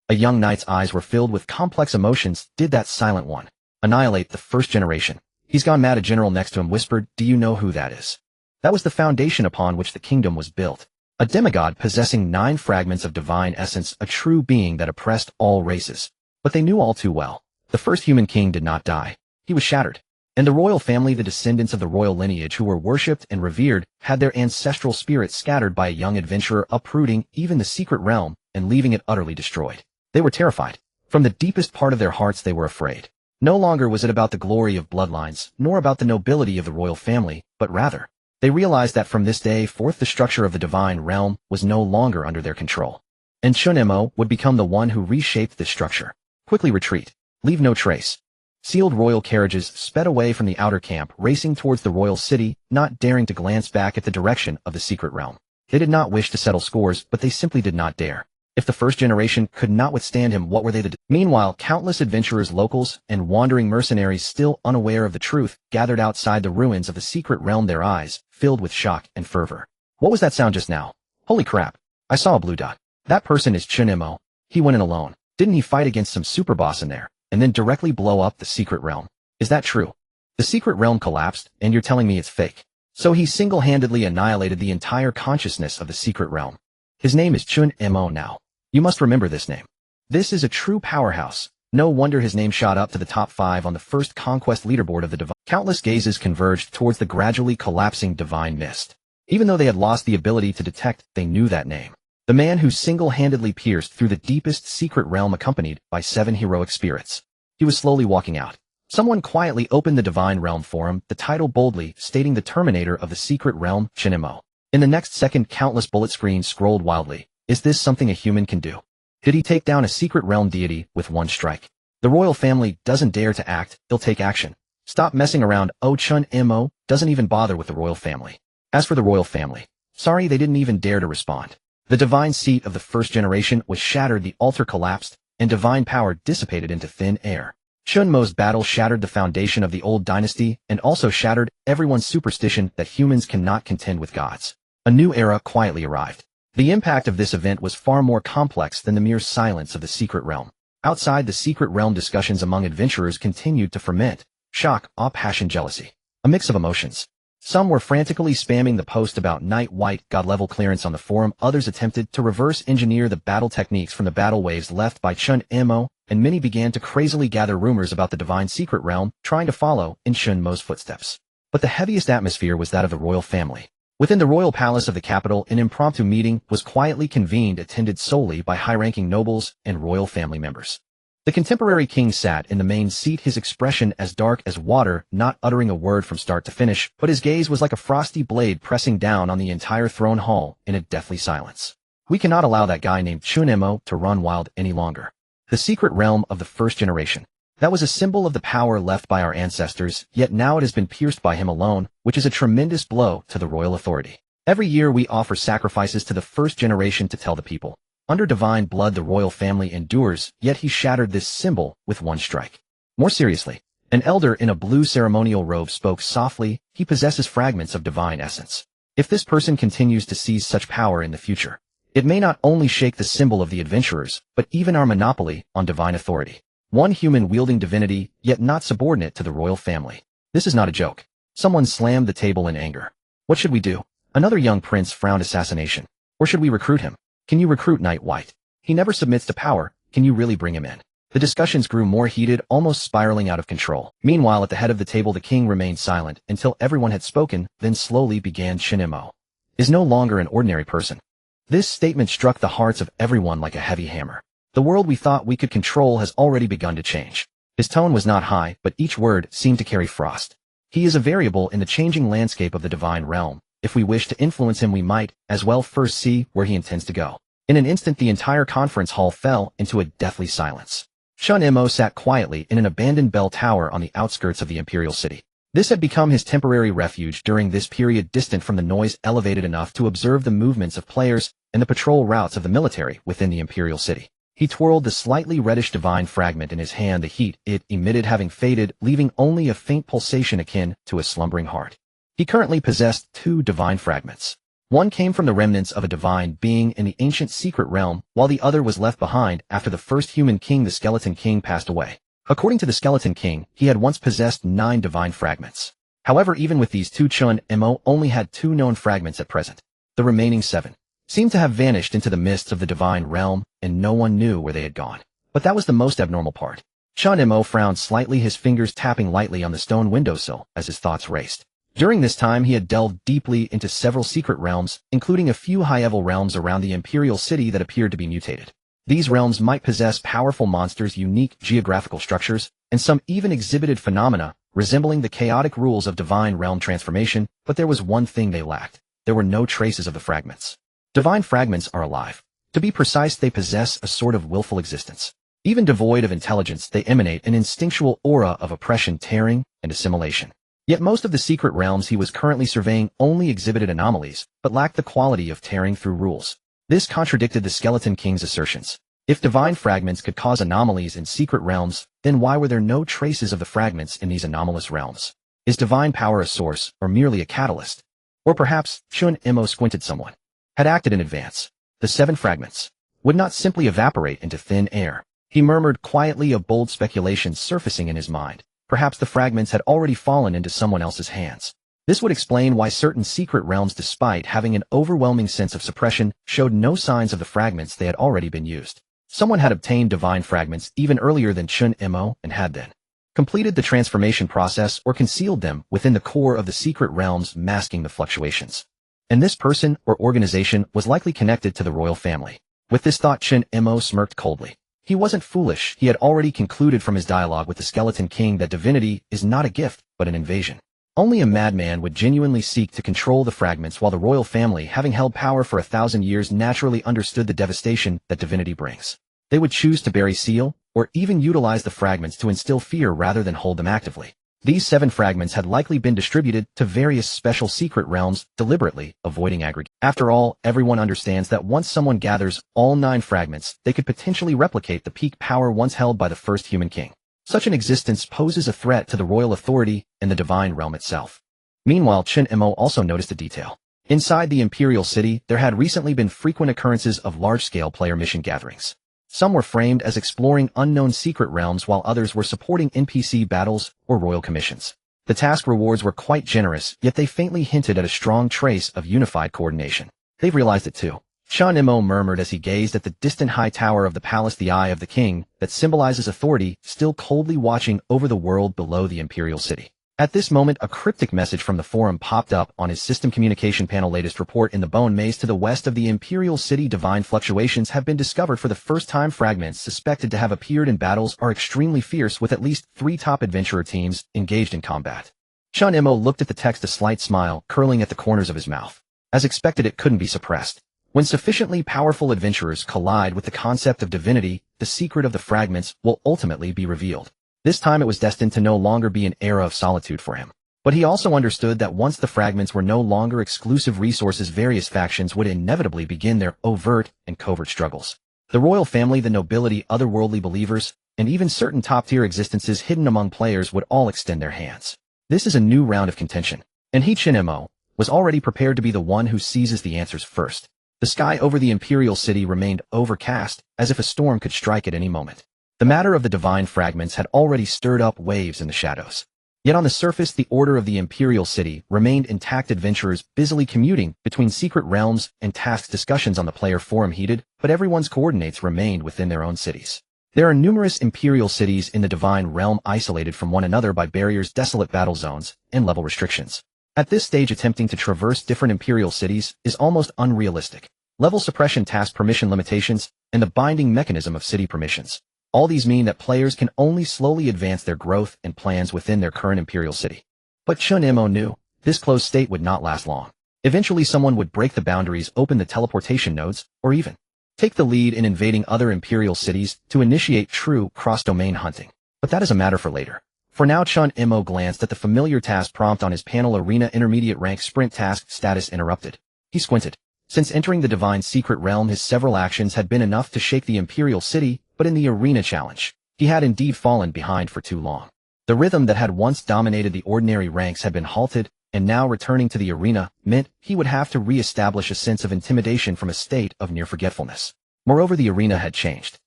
A young knight's eyes were filled with complex emotions. Did that silent one annihilate the first generation? "He's gone mad," a general next to him whispered. "Do you know who that is?" That was the foundation upon which the kingdom was built. A demigod possessing 9 fragments of divine essence, a true being that oppressed all races. But they knew all too well. The first human king did not die. He was shattered. And the royal family, the descendants of the royal lineage who were worshipped and revered, had their ancestral spirits scattered by a young adventurer, uprooting even the secret realm and leaving it utterly destroyed. They were terrified. From the deepest part of their hearts they were afraid. No longer was it about the glory of bloodlines, nor about the nobility of the royal family, but rather, they realized that from this day forth the structure of the divine realm was no longer under their control. And Chen Mo would become the one who reshaped this structure. Quickly retreat. Leave no trace. Sealed royal carriages sped away from the outer camp, racing towards the royal city, not daring to glance back at the direction of the secret realm. They did not wish to settle scores, but they simply did not dare. If the first generation could not withstand him, what were they to do? Meanwhile, countless adventurers, locals, and wandering mercenaries, still unaware of the truth, gathered outside the ruins of the secret realm, their eyes filled with shock and fervor. What was that sound just now? Holy crap. I saw a blue dot. That person is Chen Mo. He went in alone. Didn't he fight against some super boss in there, and then directly blow up the secret realm? Is that true? The secret realm collapsed, and you're telling me it's fake? So he single-handedly annihilated the entire consciousness of the secret realm. His name is Chen Mo now. You must remember this name. This is a true powerhouse. No wonder his name shot up to the top 5 on the first conquest leaderboard of the divine. Countless gazes converged towards the gradually collapsing divine mist. Even though they had lost the ability to detect, they knew that name. The man who single-handedly pierced through the deepest secret realm accompanied by 7 heroic spirits. He was slowly walking out. Someone quietly opened the divine realm for him, the title boldly stating the terminator of the secret realm, Chen Mo. In the next second, countless bullet screens scrolled wildly. Is this something a human can do? Did he take down a secret realm deity with one strike? The royal family doesn't dare to act, they'll take action. Stop messing around. Oh, Chen Mo doesn't even bother with the royal family. As for the royal family, sorry, they didn't even dare to respond. The divine seat of the first generation was shattered, the altar collapsed, and divine power dissipated into thin air. Chen Mo's battle shattered the foundation of the old dynasty and also shattered everyone's superstition that humans cannot contend with gods. A new era quietly arrived. The impact of this event was far more complex than the mere silence of the secret realm. Outside the secret realm, discussions among adventurers continued to ferment. Shock, awe, passion, jealousy. A mix of emotions. Some were frantically spamming the post about Night White god-level clearance on the forum, others attempted to reverse engineer the battle techniques from the battle waves left by Chen Mo, and many began to crazily gather rumors about the divine secret realm, trying to follow in Chen Mo's footsteps. But the heaviest atmosphere was that of the royal family. Within the royal palace of the capital, an impromptu meeting was quietly convened, attended solely by high-ranking nobles and royal family members. The contemporary king sat in the main seat, his expression as dark as water, not uttering a word from start to finish, but his gaze was like a frosty blade pressing down on the entire throne hall in a deathly silence. We cannot allow that guy named Chen Mo to run wild any longer. The secret realm of the first generation. That was a symbol of the power left by our ancestors, yet now it has been pierced by him alone, which is a tremendous blow to the royal authority. Every year we offer sacrifices to the first generation to tell the people. Under divine blood the royal family endures, yet he shattered this symbol with one strike. More seriously, an elder in a blue ceremonial robe spoke softly. He possesses fragments of divine essence. If this person continues to seize such power in the future, it may not only shake the symbol of the adventurers, but even our monopoly on divine authority. One human wielding divinity, yet not subordinate to the royal family. This is not a joke. Someone slammed the table in anger. What should we do? Another young prince frowned assassination. Or should we recruit him? Can you recruit Night White? He never submits to power. Can you really bring him in? The discussions grew more heated, almost spiraling out of control. Meanwhile, at the head of the table, the king remained silent until everyone had spoken, then slowly began. Chen Mo is no longer an ordinary person. This statement struck the hearts of everyone like a heavy hammer. The world we thought we could control has already begun to change. His tone was not high, but each word seemed to carry frost. He is a variable in the changing landscape of the divine realm. If we wish to influence him, we might, as well, first see where he intends to go. In an instant, the entire conference hall fell into a deathly silence. Chen Mo sat quietly in an abandoned bell tower on the outskirts of the imperial city. This had become his temporary refuge during this period, distant from the noise, elevated enough to observe the movements of players and the patrol routes of the military within the imperial city. He twirled the slightly reddish divine fragment in his hand, the heat it emitted having faded, leaving only a faint pulsation akin to a slumbering heart. He currently possessed 2 divine fragments. One came from the remnants of a divine being in the ancient secret realm, while the other was left behind after the first human king, the Skeleton King, passed away. According to the Skeleton King, he had once possessed 9 divine fragments. However, even with these 2, Chen Mo only had 2 known fragments at present. The remaining 7 seemed to have vanished into the mists of the divine realm, and no one knew where they had gone. But that was the most abnormal part. Chen Mo frowned slightly, his fingers tapping lightly on the stone windowsill as his thoughts raced. During this time, he had delved deeply into several secret realms, including a few high-level realms around the imperial city that appeared to be mutated. These realms might possess powerful monsters, unique geographical structures, and some even exhibited phenomena resembling the chaotic rules of divine realm transformation, but there was one thing they lacked. There were no traces of the fragments. Divine fragments are alive. To be precise, they possess a sort of willful existence. Even devoid of intelligence, they emanate an instinctual aura of oppression, tearing, and assimilation. Yet most of the secret realms he was currently surveying only exhibited anomalies, but lacked the quality of tearing through rules. This contradicted the Skeleton King's assertions. If divine fragments could cause anomalies in secret realms, then why were there no traces of the fragments in these anomalous realms? Is divine power a source, or merely a catalyst? Or perhaps, Chen Mo squinted somewhat, had acted in advance. The 7 fragments would not simply evaporate into thin air. He murmured quietly, a bold speculation surfacing in his mind. Perhaps the fragments had already fallen into someone else's hands. This would explain why certain secret realms, despite having an overwhelming sense of suppression, showed no signs of the fragments they had already been used. Someone had obtained divine fragments even earlier than Chen Mo and had then completed the transformation process or concealed them within the core of the secret realms, masking the fluctuations. And this person or organization was likely connected to the royal family. With this thought, Chen Mo smirked coldly. He wasn't foolish. He had already concluded from his dialogue with the Skeleton King that divinity is not a gift, but an invasion. Only a madman would genuinely seek to control the fragments, while the royal family, having held power for 1,000 years, naturally understood the devastation that divinity brings. They would choose to bury, seal, or even utilize the fragments to instill fear rather than hold them actively. These 7 fragments had likely been distributed to various special secret realms, deliberately avoiding aggregate. After all, everyone understands that once someone gathers all 9 fragments, they could potentially replicate the peak power once held by the first human king. Such an existence poses a threat to the royal authority and the divine realm itself. Meanwhile, Chen Mo also noticed a detail. Inside the Imperial City, there had recently been frequent occurrences of large-scale player mission gatherings. Some were framed as exploring unknown secret realms, while others were supporting NPC battles or royal commissions. The task rewards were quite generous, yet they faintly hinted at a strong trace of unified coordination. They've realized it too. Chen Mo murmured as he gazed at the distant high tower of the palace, the Eye of the King, that symbolizes authority, still coldly watching over the world below the Imperial City. At this moment, a cryptic message from the forum popped up on his system communication panel. Latest report: in the Bone Maze to the west of the Imperial City, divine fluctuations have been discovered for the first time. Fragments suspected to have appeared in battles are extremely fierce, with at least 3 top adventurer teams engaged in combat. Chen Mo looked at the text, a slight smile curling at the corners of his mouth. As expected, it couldn't be suppressed. When sufficiently powerful adventurers collide with the concept of divinity, the secret of the fragments will ultimately be revealed. This time it was destined to no longer be an era of solitude for him. But he also understood that once the fragments were no longer exclusive resources, various factions would inevitably begin their overt and covert struggles. The royal family, the nobility, otherworldly believers, and even certain top-tier existences hidden among players would all extend their hands. This is a new round of contention, and he, Chen Mo, was already prepared to be the one who seizes the answers first. The sky over the Imperial City remained overcast, as if a storm could strike at any moment. The matter of the divine fragments had already stirred up waves in the shadows. Yet on the surface, the order of the Imperial City remained intact. Adventurers busily commuting between secret realms and tasks. Discussions on the player forum heated, but everyone's coordinates remained within their own cities. There are numerous Imperial cities in the divine realm, isolated from one another by barriers, desolate battle zones, and level restrictions. At this stage, attempting to traverse different Imperial cities is almost unrealistic. Level suppression, task permission limitations, and the binding mechanism of city permissions. All these mean that players can only slowly advance their growth and plans within their current Imperial City. But Chen Mo knew this closed state would not last long. Eventually someone would break the boundaries, open the teleportation nodes, or even take the lead in invading other Imperial cities to initiate true cross-domain hunting. But that is a matter for later. For now, Chen Mo glanced at the familiar task prompt on his panel: Arena Intermediate Rank Sprint Task Status Interrupted. He squinted. Since entering the Divine Secret Realm, his several actions had been enough to shake the Imperial City, but in the Arena Challenge, he had indeed fallen behind for too long. The rhythm that had once dominated the ordinary ranks had been halted, and now returning to the arena meant he would have to re-establish a sense of intimidation from a state of near forgetfulness. Moreover, the arena had changed.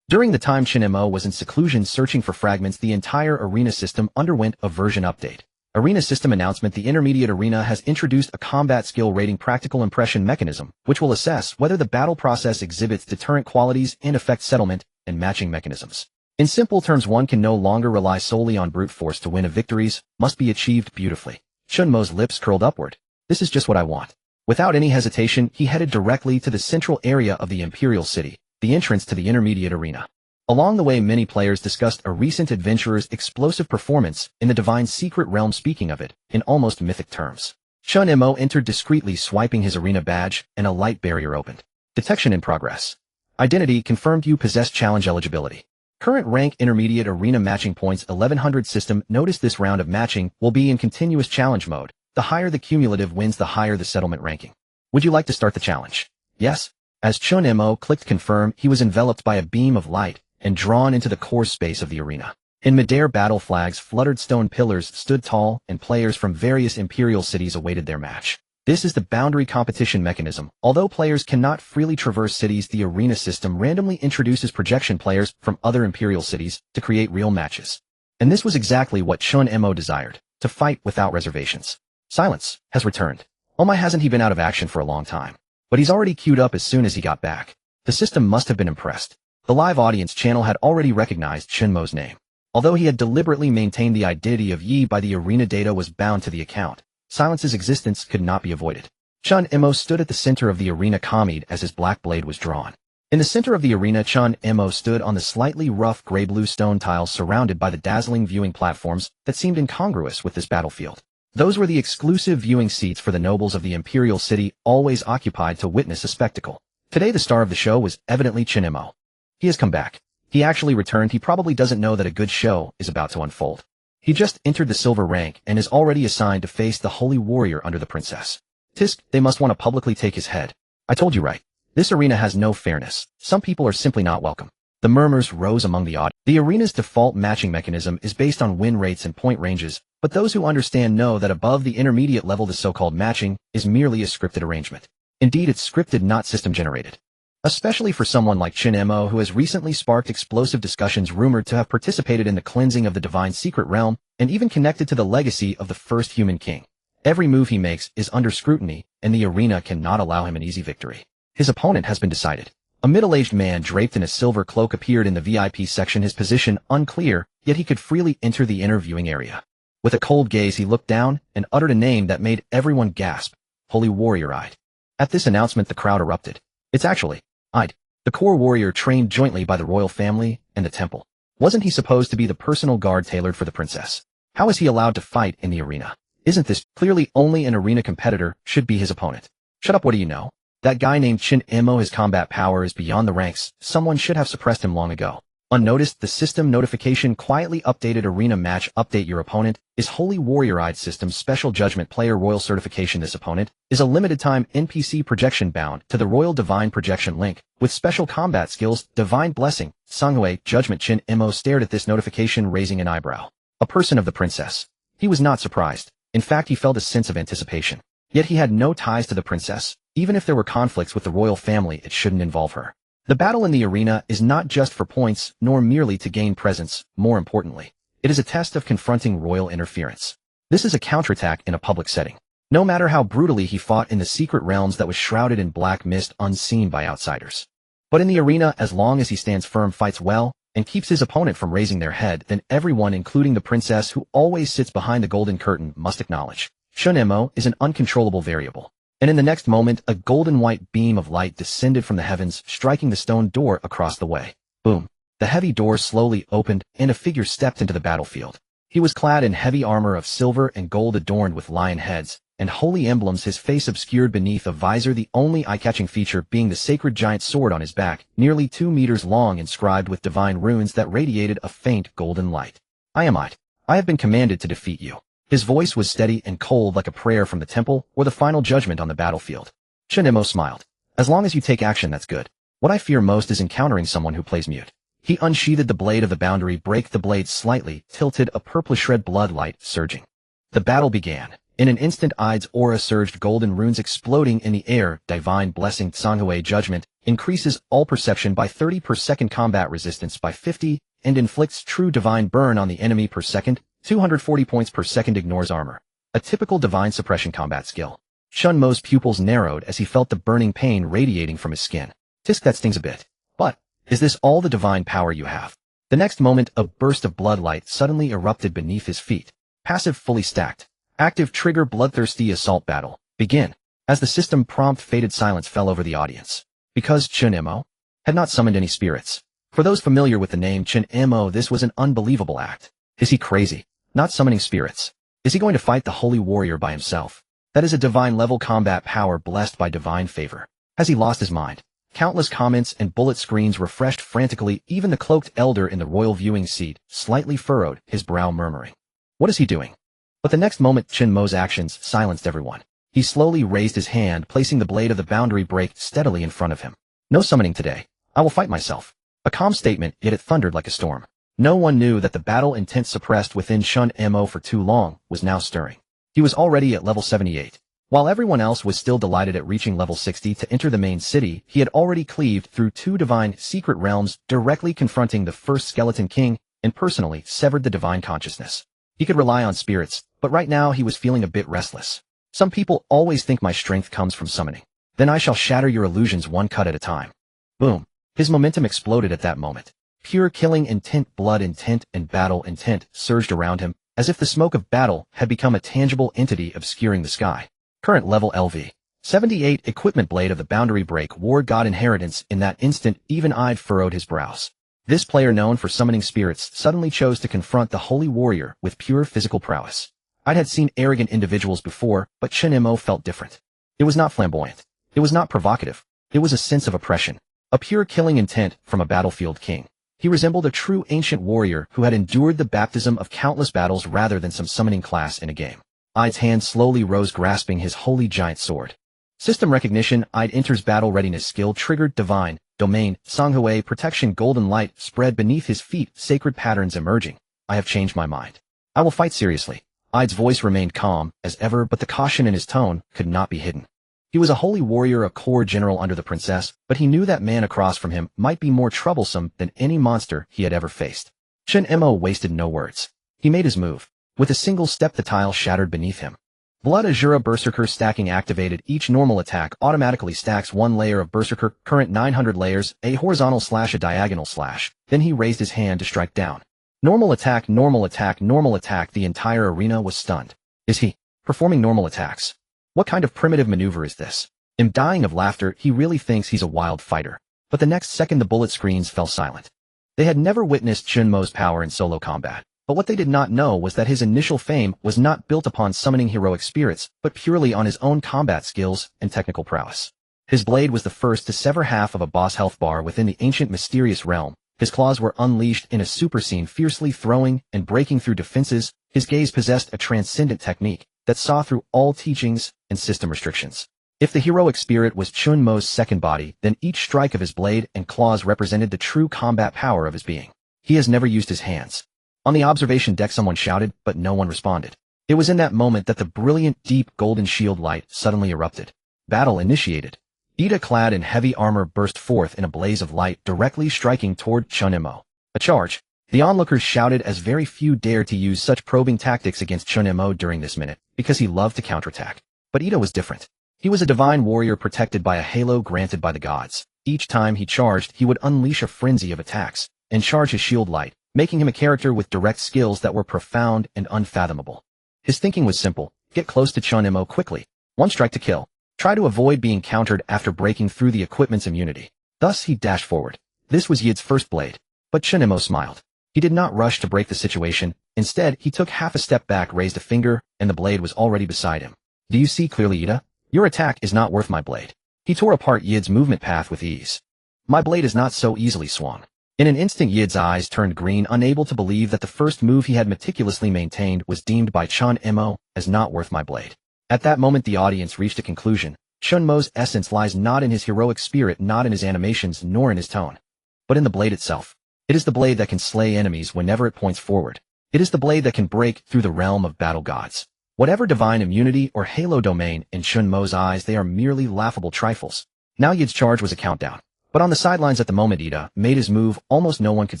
During the time Chen Mo was in seclusion searching for fragments, the entire arena system underwent a version update. Arena System Announcement: the Intermediate Arena has introduced a combat skill rating practical impression mechanism, which will assess whether the battle process exhibits deterrent qualities and affect settlement and matching mechanisms. In simple terms, one can no longer rely solely on brute force to win. Victories must be achieved beautifully. Chen Mo's lips curled upward. This is just what I want. Without any hesitation, he headed directly to the central area of the Imperial City, the entrance to the Intermediate Arena. Along the way, many players discussed a recent adventurer's explosive performance in the Divine Secret Realm, speaking of it in almost mythic terms. Chen Mo entered discreetly, swiping his arena badge, and a light barrier opened. Detection in progress. Identity confirmed: you possess challenge eligibility. Current rank Intermediate Arena matching points 1100. System: notice this round of matching will be in continuous challenge mode. The higher the cumulative wins, the higher the settlement ranking. Would you like to start the challenge? Yes. As Chen Mo clicked confirm, he was enveloped by a beam of light and drawn into the core space of the arena. In midair, battle flags fluttered, stone pillars stood tall, and players from various Imperial cities awaited their match. This is the boundary competition mechanism. Although players cannot freely traverse cities, the arena system randomly introduces projection players from other Imperial cities to create real matches. And this was exactly what Chen Mo desired, to fight without reservations. Silence has returned. Oh my, hasn't he been out of action for a long time? But he's already queued up as soon as he got back. The system must have been impressed. The live audience channel had already recognized Chen Mo's name. Although he had deliberately maintained the identity of Yi by the arena data was bound to the account, Silence's existence could not be avoided. Chen Mo stood at the center of the arena commed as his black blade was drawn. In the center of the arena, Chen Mo stood on the slightly rough gray-blue stone tiles surrounded by the dazzling viewing platforms that seemed incongruous with this battlefield. Those were the exclusive viewing seats for the nobles of the imperial city, always occupied to witness a spectacle. Today the star of the show was evidently Chen Mo. He has come back. He actually returned. He probably doesn't know that a good show is about to unfold. He just entered the silver rank and is already assigned to face the holy warrior under the princess. Tisk, they must want to publicly take his head. I told you right. This arena has no fairness. Some people are simply not welcome. The murmurs rose among the audience. The arena's default matching mechanism is based on win rates and point ranges, but those who understand know that above the intermediate level the so-called matching is merely a scripted arrangement. Indeed, it's scripted, not system-generated. Especially for someone like Chen Mo, who has recently sparked explosive discussions rumored to have participated in the cleansing of the divine secret realm and even connected to the legacy of the first human king. Every move he makes is under scrutiny, and the arena cannot allow him an easy victory. His opponent has been decided. A middle-aged man draped in a silver cloak appeared in the VIP section, his position unclear, yet he could freely enter the inner viewing area. With a cold gaze he looked down and uttered a name that made everyone gasp. Holy Warrior Ide. At this announcement the crowd erupted. It's actually Ide, the core warrior trained jointly by the royal family and the temple. Wasn't he supposed to be the personal guard tailored for the princess? How is he allowed to fight in the arena? Isn't this clearly only an arena competitor should be his opponent? Shut up, what do you know? That guy named Chen Mo, his combat power is beyond the ranks. Someone should have suppressed him long ago. Unnoticed, the system notification quietly updated arena match update. Your opponent is Holy Warrior Ide system special judgment player royal certification. This opponent is a limited time NPC projection bound to the royal divine projection link with special combat skills, divine blessing, Sanghui judgment. Chen Mo stared at this notification, raising an eyebrow. A person of the princess. He was not surprised. In fact, he felt a sense of anticipation. Yet he had no ties to the princess. Even if there were conflicts with the royal family, it shouldn't involve her. The battle in the arena is not just for points, nor merely to gain presence. More importantly, it is a test of confronting royal interference. This is a counterattack in a public setting. No matter how brutally he fought in the secret realms that was shrouded in black mist unseen by outsiders. But in the arena, as long as he stands firm, fights well, and keeps his opponent from raising their head, then everyone, including the princess who always sits behind the golden curtain, must acknowledge Chen Mo is an uncontrollable variable. And in the next moment, a golden-white beam of light descended from the heavens, striking the stone door across the way. Boom. The heavy door slowly opened, and a figure stepped into the battlefield. He was clad in heavy armor of silver and gold adorned with lion heads and holy emblems, his face obscured beneath a visor, the only eye-catching feature being the sacred giant sword on his back, nearly 2 meters long, inscribed with divine runes that radiated a faint golden light. I am Ide. I have been commanded to defeat you. His voice was steady and cold, like a prayer from the temple or the final judgment on the battlefield. Chen Mo smiled. As long as you take action, that's good. What I fear most is encountering someone who plays mute. He unsheathed the blade of the boundary break. The blade slightly tilted, a purplish red blood light surging. The battle began. In an instant, Ide's aura surged, golden runes exploding in the air. Divine blessing, Sanghui judgment, increases all perception by 30 per second, combat resistance by 50, and inflicts true divine burn on the enemy per second. 240 points per second, ignores armor. A typical divine suppression combat skill. Chen Mo's pupils narrowed as he felt the burning pain radiating from his skin. Tisk, that stings a bit. But, is this all the divine power you have? The next moment, a burst of bloodlight suddenly erupted beneath his feet. Passive fully stacked. Active trigger, bloodthirsty assault battle. Begin. As the system prompt, faded silence fell over the audience. Because Chen Mo had not summoned any spirits. For those familiar with the name Chen Mo, this was an unbelievable act. Is he crazy? Not summoning spirits. Is he going to fight the holy warrior by himself? That is a divine level combat power blessed by divine favor. Has he lost his mind? Countless comments and bullet screens refreshed frantically. Even the cloaked elder in the royal viewing seat slightly furrowed, his brow murmuring. What is he doing? But the next moment, Chen Mo's actions silenced everyone. He slowly raised his hand, placing the blade of the boundary break steadily in front of him. No summoning today. I will fight myself. A calm statement, yet it thundered like a storm. No one knew that the battle intent suppressed within Chen Mo for too long was now stirring. He was already at level 78. While everyone else was still delighted at reaching level 60 to enter the main city, he had already cleaved through 2 divine secret realms, directly confronting the first skeleton king, and personally severed the divine consciousness. He could rely on spirits, but right now he was feeling a bit restless. Some people always think my strength comes from summoning. Then I shall shatter your illusions one cut at a time. Boom. His momentum exploded at that moment. Pure killing intent, blood intent, and battle intent surged around him, as if the smoke of battle had become a tangible entity obscuring the sky. Current level LV. 78 Equipment Blade of the Boundary Break War God Inheritance. In that instant, even-eyed furrowed his brows. This player known for summoning spirits suddenly chose to confront the holy warrior with pure physical prowess. I'd had seen arrogant individuals before, but Chen Mo felt different. It was not flamboyant. It was not provocative. It was a sense of oppression. A pure killing intent from a battlefield king. He resembled a true ancient warrior who had endured the baptism of countless battles rather than some summoning class in a game. Ide's hand slowly rose, grasping his holy giant sword. System recognition. Ide enters battle readiness skill triggered. Divine domain Songhui protection. Golden light spread beneath his feet, sacred patterns emerging. I have changed my mind. I will fight seriously. Ide's voice remained calm as ever, but the caution in his tone could not be hidden. He was a holy warrior, a core general under the princess, but he knew that man across from him might be more troublesome than any monster he had ever faced. Chen Mo wasted no words. He made his move. With a single step, the tile shattered beneath him. Blood Azura Berserker stacking activated. Each normal attack automatically stacks one layer of Berserker, current 900 layers, a horizontal slash, a diagonal slash. Then he raised his hand to strike down. Normal attack, normal attack, normal attack. The entire arena was stunned. Is he performing normal attacks? What kind of primitive maneuver is this? I'm dying of laughter. He really thinks he's a wild fighter. But the next second the bullet screens fell silent. They had never witnessed Chen Mo's power in solo combat. But what they did not know was that his initial fame was not built upon summoning heroic spirits, but purely on his own combat skills and technical prowess. His blade was the first to sever half of a boss health bar within the ancient mysterious realm. His claws were unleashed in a super scene, fiercely throwing and breaking through defenses. His gaze possessed a transcendent technique that saw through all teachings and system restrictions. If the heroic spirit was Chen Mo's second body, then each strike of his blade and claws represented the true combat power of his being. He has never used his hands. On the observation deck someone shouted, but no one responded. It was in that moment that the brilliant, deep golden shield light suddenly erupted. Battle initiated. Ida, clad in heavy armor, burst forth in a blaze of light, directly striking toward Chen Mo. A charge. The onlookers shouted, as very few dared to use such probing tactics against Chen Mo during this minute, because he loved to counterattack. But Ida was different. He was a divine warrior protected by a halo granted by the gods. Each time he charged, he would unleash a frenzy of attacks, and charge his shield light, making him a character with direct skills that were profound and unfathomable. His thinking was simple: get close to Chen Mo quickly. One strike to kill. Try to avoid being countered after breaking through the equipment's immunity. Thus he dashed forward. This was Yid's first blade. But Chen Mo smiled. He did not rush to break the situation. Instead, he took half a step back, raised a finger, and the blade was already beside him. Do you see clearly, Ida? Your attack is not worth my blade. He tore apart Yid's movement path with ease. My blade is not so easily swung. In an instant, Yid's eyes turned green, unable to believe that the first move he had meticulously maintained was deemed by Chen Mo as not worth my blade. At that moment, the audience reached a conclusion. Chen Mo's essence lies not in his heroic spirit, not in his animations, nor in his tone, but in the blade itself. It is the blade that can slay enemies whenever it points forward. It is the blade that can break through the realm of battle gods. Whatever divine immunity or halo domain, in Chen Mo's eyes, they are merely laughable trifles. Now Yid's charge was a countdown. But on the sidelines at the moment Ida made his move, almost no one could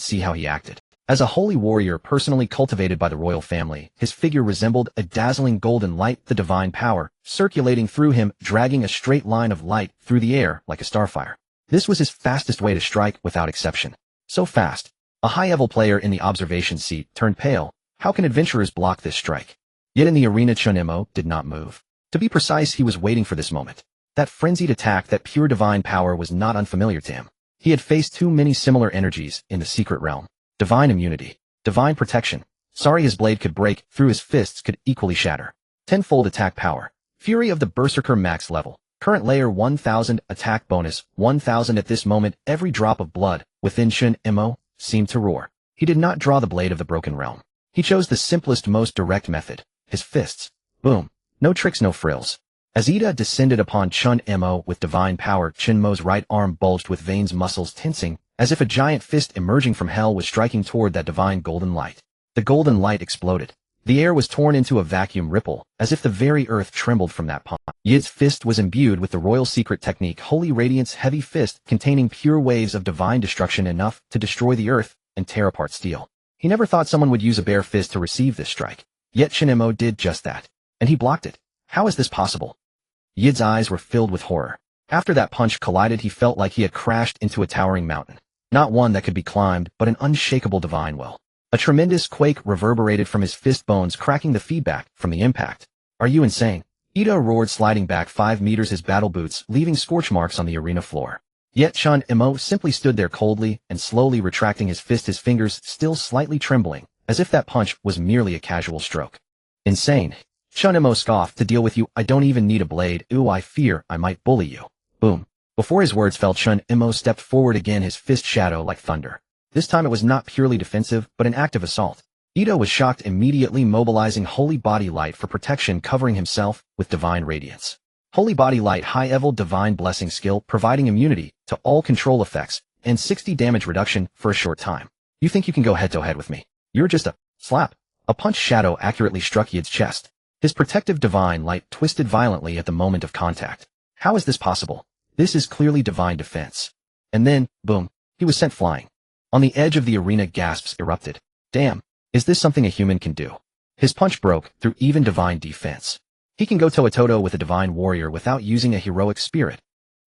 see how he acted. As a holy warrior personally cultivated by the royal family, his figure resembled a dazzling golden light, the divine power circulating through him, dragging a straight line of light through the air like a starfire. This was his fastest way to strike, without exception. So fast. A high-level player in the observation seat turned pale. How can adventurers block this strike? Yet in the arena, Chen Mo did not move. To be precise, he was waiting for this moment. That frenzied attack, that pure divine power, was not unfamiliar to him. He had faced too many similar energies in the secret realm. Divine immunity. Divine protection. Sorry, his blade could break, through his fists could equally shatter. Tenfold attack power. Fury of the Berserker max level. Current layer 1000, attack bonus 1000. At this moment, every drop of blood within Chen Mo seemed to roar. He did not draw the blade of the broken realm. He chose the simplest, most direct method. His fists. Boom. No tricks, no frills. As Ida descended upon Chen Mo with divine power, Chen Mo's right arm bulged with veins, muscles tensing, as if a giant fist emerging from hell was striking toward that divine golden light. The golden light exploded. The air was torn into a vacuum ripple, as if the very earth trembled from that punch. Yid's fist was imbued with the royal secret technique, Holy Radiance heavy fist, containing pure waves of divine destruction enough to destroy the earth and tear apart steel. He never thought someone would use a bare fist to receive this strike. Yet Chen Mo did just that. And he blocked it. How is this possible? Yid's eyes were filled with horror. After that punch collided, he felt like he had crashed into a towering mountain. Not one that could be climbed, but an unshakable divine will. A tremendous quake reverberated from his fist bones, cracking the feedback from the impact. Are you insane? Ito roared, sliding back 5 meters, his battle boots leaving scorch marks on the arena floor. Yet Chen Mo simply stood there coldly and slowly retracting his fist, his fingers still slightly trembling, as if that punch was merely a casual stroke. Insane. Chen Mo scoffed. To deal with you, I don't even need a blade. Ooh, I fear I might bully you. Boom. Before his words fell, Chen Mo stepped forward again, his fist shadow like thunder. This time it was not purely defensive, but an active assault. Ito was shocked, immediately mobilizing Holy Body Light for protection, covering himself with Divine Radiance. Holy Body Light, high-level Divine Blessing skill, providing immunity to all control effects and 60 damage reduction for a short time. You think you can go head-to-head with me? You're just a slap. A punch shadow accurately struck Yid's chest. His protective Divine Light twisted violently at the moment of contact. How is this possible? This is clearly divine defense. And then, boom, he was sent flying. On the edge of the arena, gasps erupted. Damn. Is this something a human can do? His punch broke through even divine defense. He can go toe-to-toe with a divine warrior without using a heroic spirit.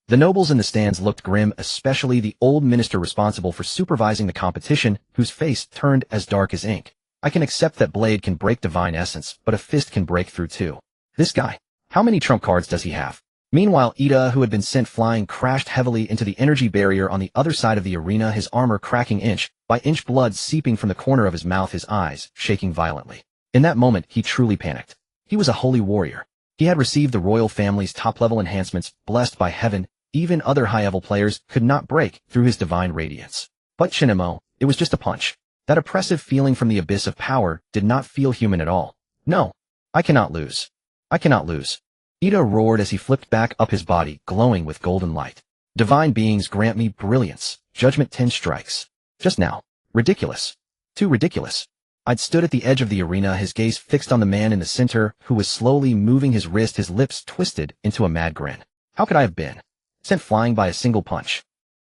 The nobles in the stands looked grim, especially the old minister responsible for supervising the competition, whose face turned as dark as ink. I can accept that blade can break divine essence, but a fist can break through too. This guy, how many trump cards does he have? Meanwhile, Ida, who had been sent flying, crashed heavily into the energy barrier on the other side of the arena, his armor cracking inch by inch, blood seeping from the corner of his mouth, his eyes shaking violently. In that moment, he truly panicked. He was a holy warrior. He had received the royal family's top-level enhancements, blessed by heaven. Even other high-level players could not break through his divine radiance. But Chen Mo, it was just a punch. That oppressive feeling from the abyss of power did not feel human at all. No, I cannot lose. I cannot lose. Ida roared as he flipped back up, his body glowing with golden light. Divine beings, grant me brilliance. Judgment 10 strikes. Just now. Ridiculous. Too ridiculous. I'd stood at the edge of the arena, his gaze fixed on the man in the center, who was slowly moving his wrist, his lips twisted into a mad grin. How could I have been sent flying by a single punch?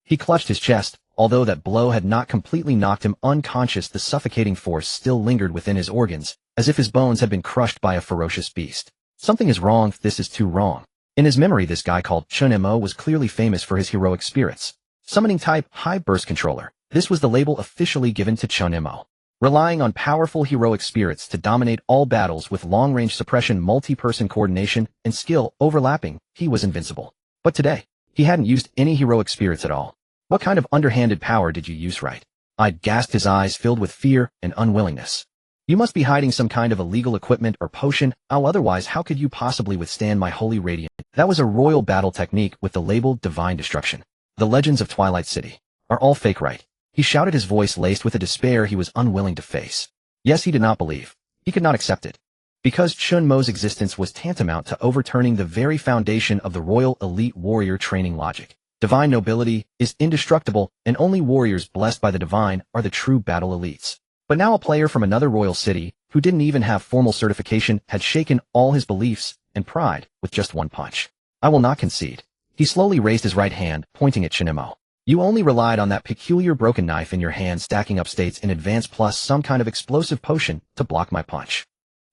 He clutched his chest. Although that blow had not completely knocked him unconscious, the suffocating force still lingered within his organs, as if his bones had been crushed by a ferocious beast. Something is wrong. This is too wrong. In his memory, this guy called Chen Mo was clearly famous for his heroic spirits. Summoning type, high burst controller. This was the label officially given to Chen Mo. Relying on powerful heroic spirits to dominate all battles with long-range suppression, multi-person coordination, and skill overlapping, he was invincible. But today, he hadn't used any heroic spirits at all. What kind of underhanded power did you use, right? I'd gasped, his eyes filled with fear and unwillingness. You must be hiding some kind of illegal equipment or potion. Otherwise, how could you possibly withstand my holy radiance? That was a royal battle technique with the label Divine Destruction. The legends of Twilight City are all fake, right? He shouted, his voice laced with a despair he was unwilling to face. Yes, he did not believe. He could not accept it. Because Chen Mo's existence was tantamount to overturning the very foundation of the royal elite warrior training logic. Divine nobility is indestructible, and only warriors blessed by the divine are the true battle elites. But now a player from another royal city, who didn't even have formal certification, had shaken all his beliefs and pride with just one punch. I will not concede. He slowly raised his right hand, pointing at Chen Mo. You only relied on that peculiar broken knife in your hand, stacking up states in advance plus some kind of explosive potion to block my punch.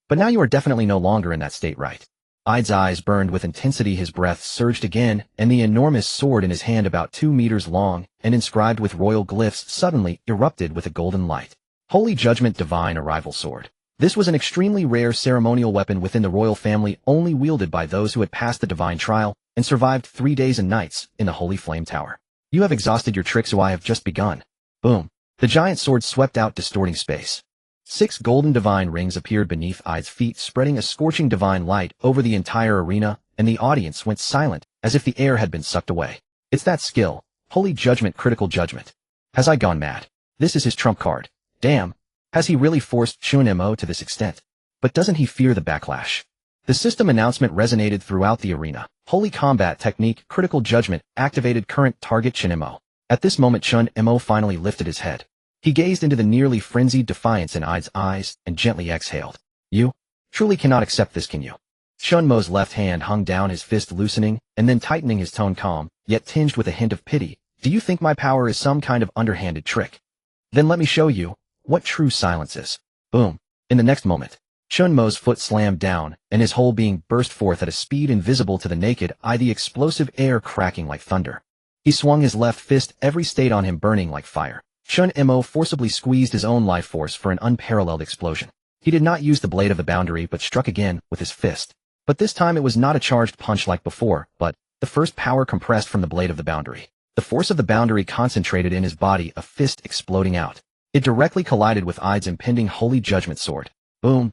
But now you are definitely no longer in that state, right? Ide's eyes burned with intensity, his breath surged again, and the enormous sword in his hand, about 2 meters long and inscribed with royal glyphs, suddenly erupted with a golden light. Holy Judgment Divine Arrival Sword. This was an extremely rare ceremonial weapon within the royal family, only wielded by those who had passed the divine trial and survived 3 days and nights in the Holy Flame Tower. You have exhausted your tricks, so I have just begun. Boom. The giant sword swept out, distorting space. 6 golden divine rings appeared beneath Ide's feet, spreading a scorching divine light over the entire arena, and the audience went silent, as if the air had been sucked away. It's that skill. Holy Judgment, Critical Judgment. Has I gone mad? This is his trump card. Damn. Has he really forced Chen Mo to this extent? But doesn't he fear the backlash? The system announcement resonated throughout the arena. Holy Combat Technique, Critical Judgment, activated, current target Chen Mo. At this moment, Chen Mo finally lifted his head. He gazed into the nearly frenzied defiance in Ide's eyes and gently exhaled. You truly cannot accept this, can you? Chen Mo's left hand hung down, his fist loosening and then tightening, his tone calm, yet tinged with a hint of pity. Do you think my power is some kind of underhanded trick? Then let me show you what true silence is. Boom. In the next moment, Chen Mo's foot slammed down, and his whole being burst forth at a speed invisible to the naked eye, the explosive air cracking like thunder. He swung his left fist, every state on him burning like fire. Chen Mo forcibly squeezed his own life force for an unparalleled explosion. He did not use the blade of the boundary but struck again with his fist. But this time it was not a charged punch like before, but the first power compressed from the blade of the boundary. The force of the boundary concentrated in his body, a fist exploding out. It directly collided with Ide's impending holy judgment sword. Boom.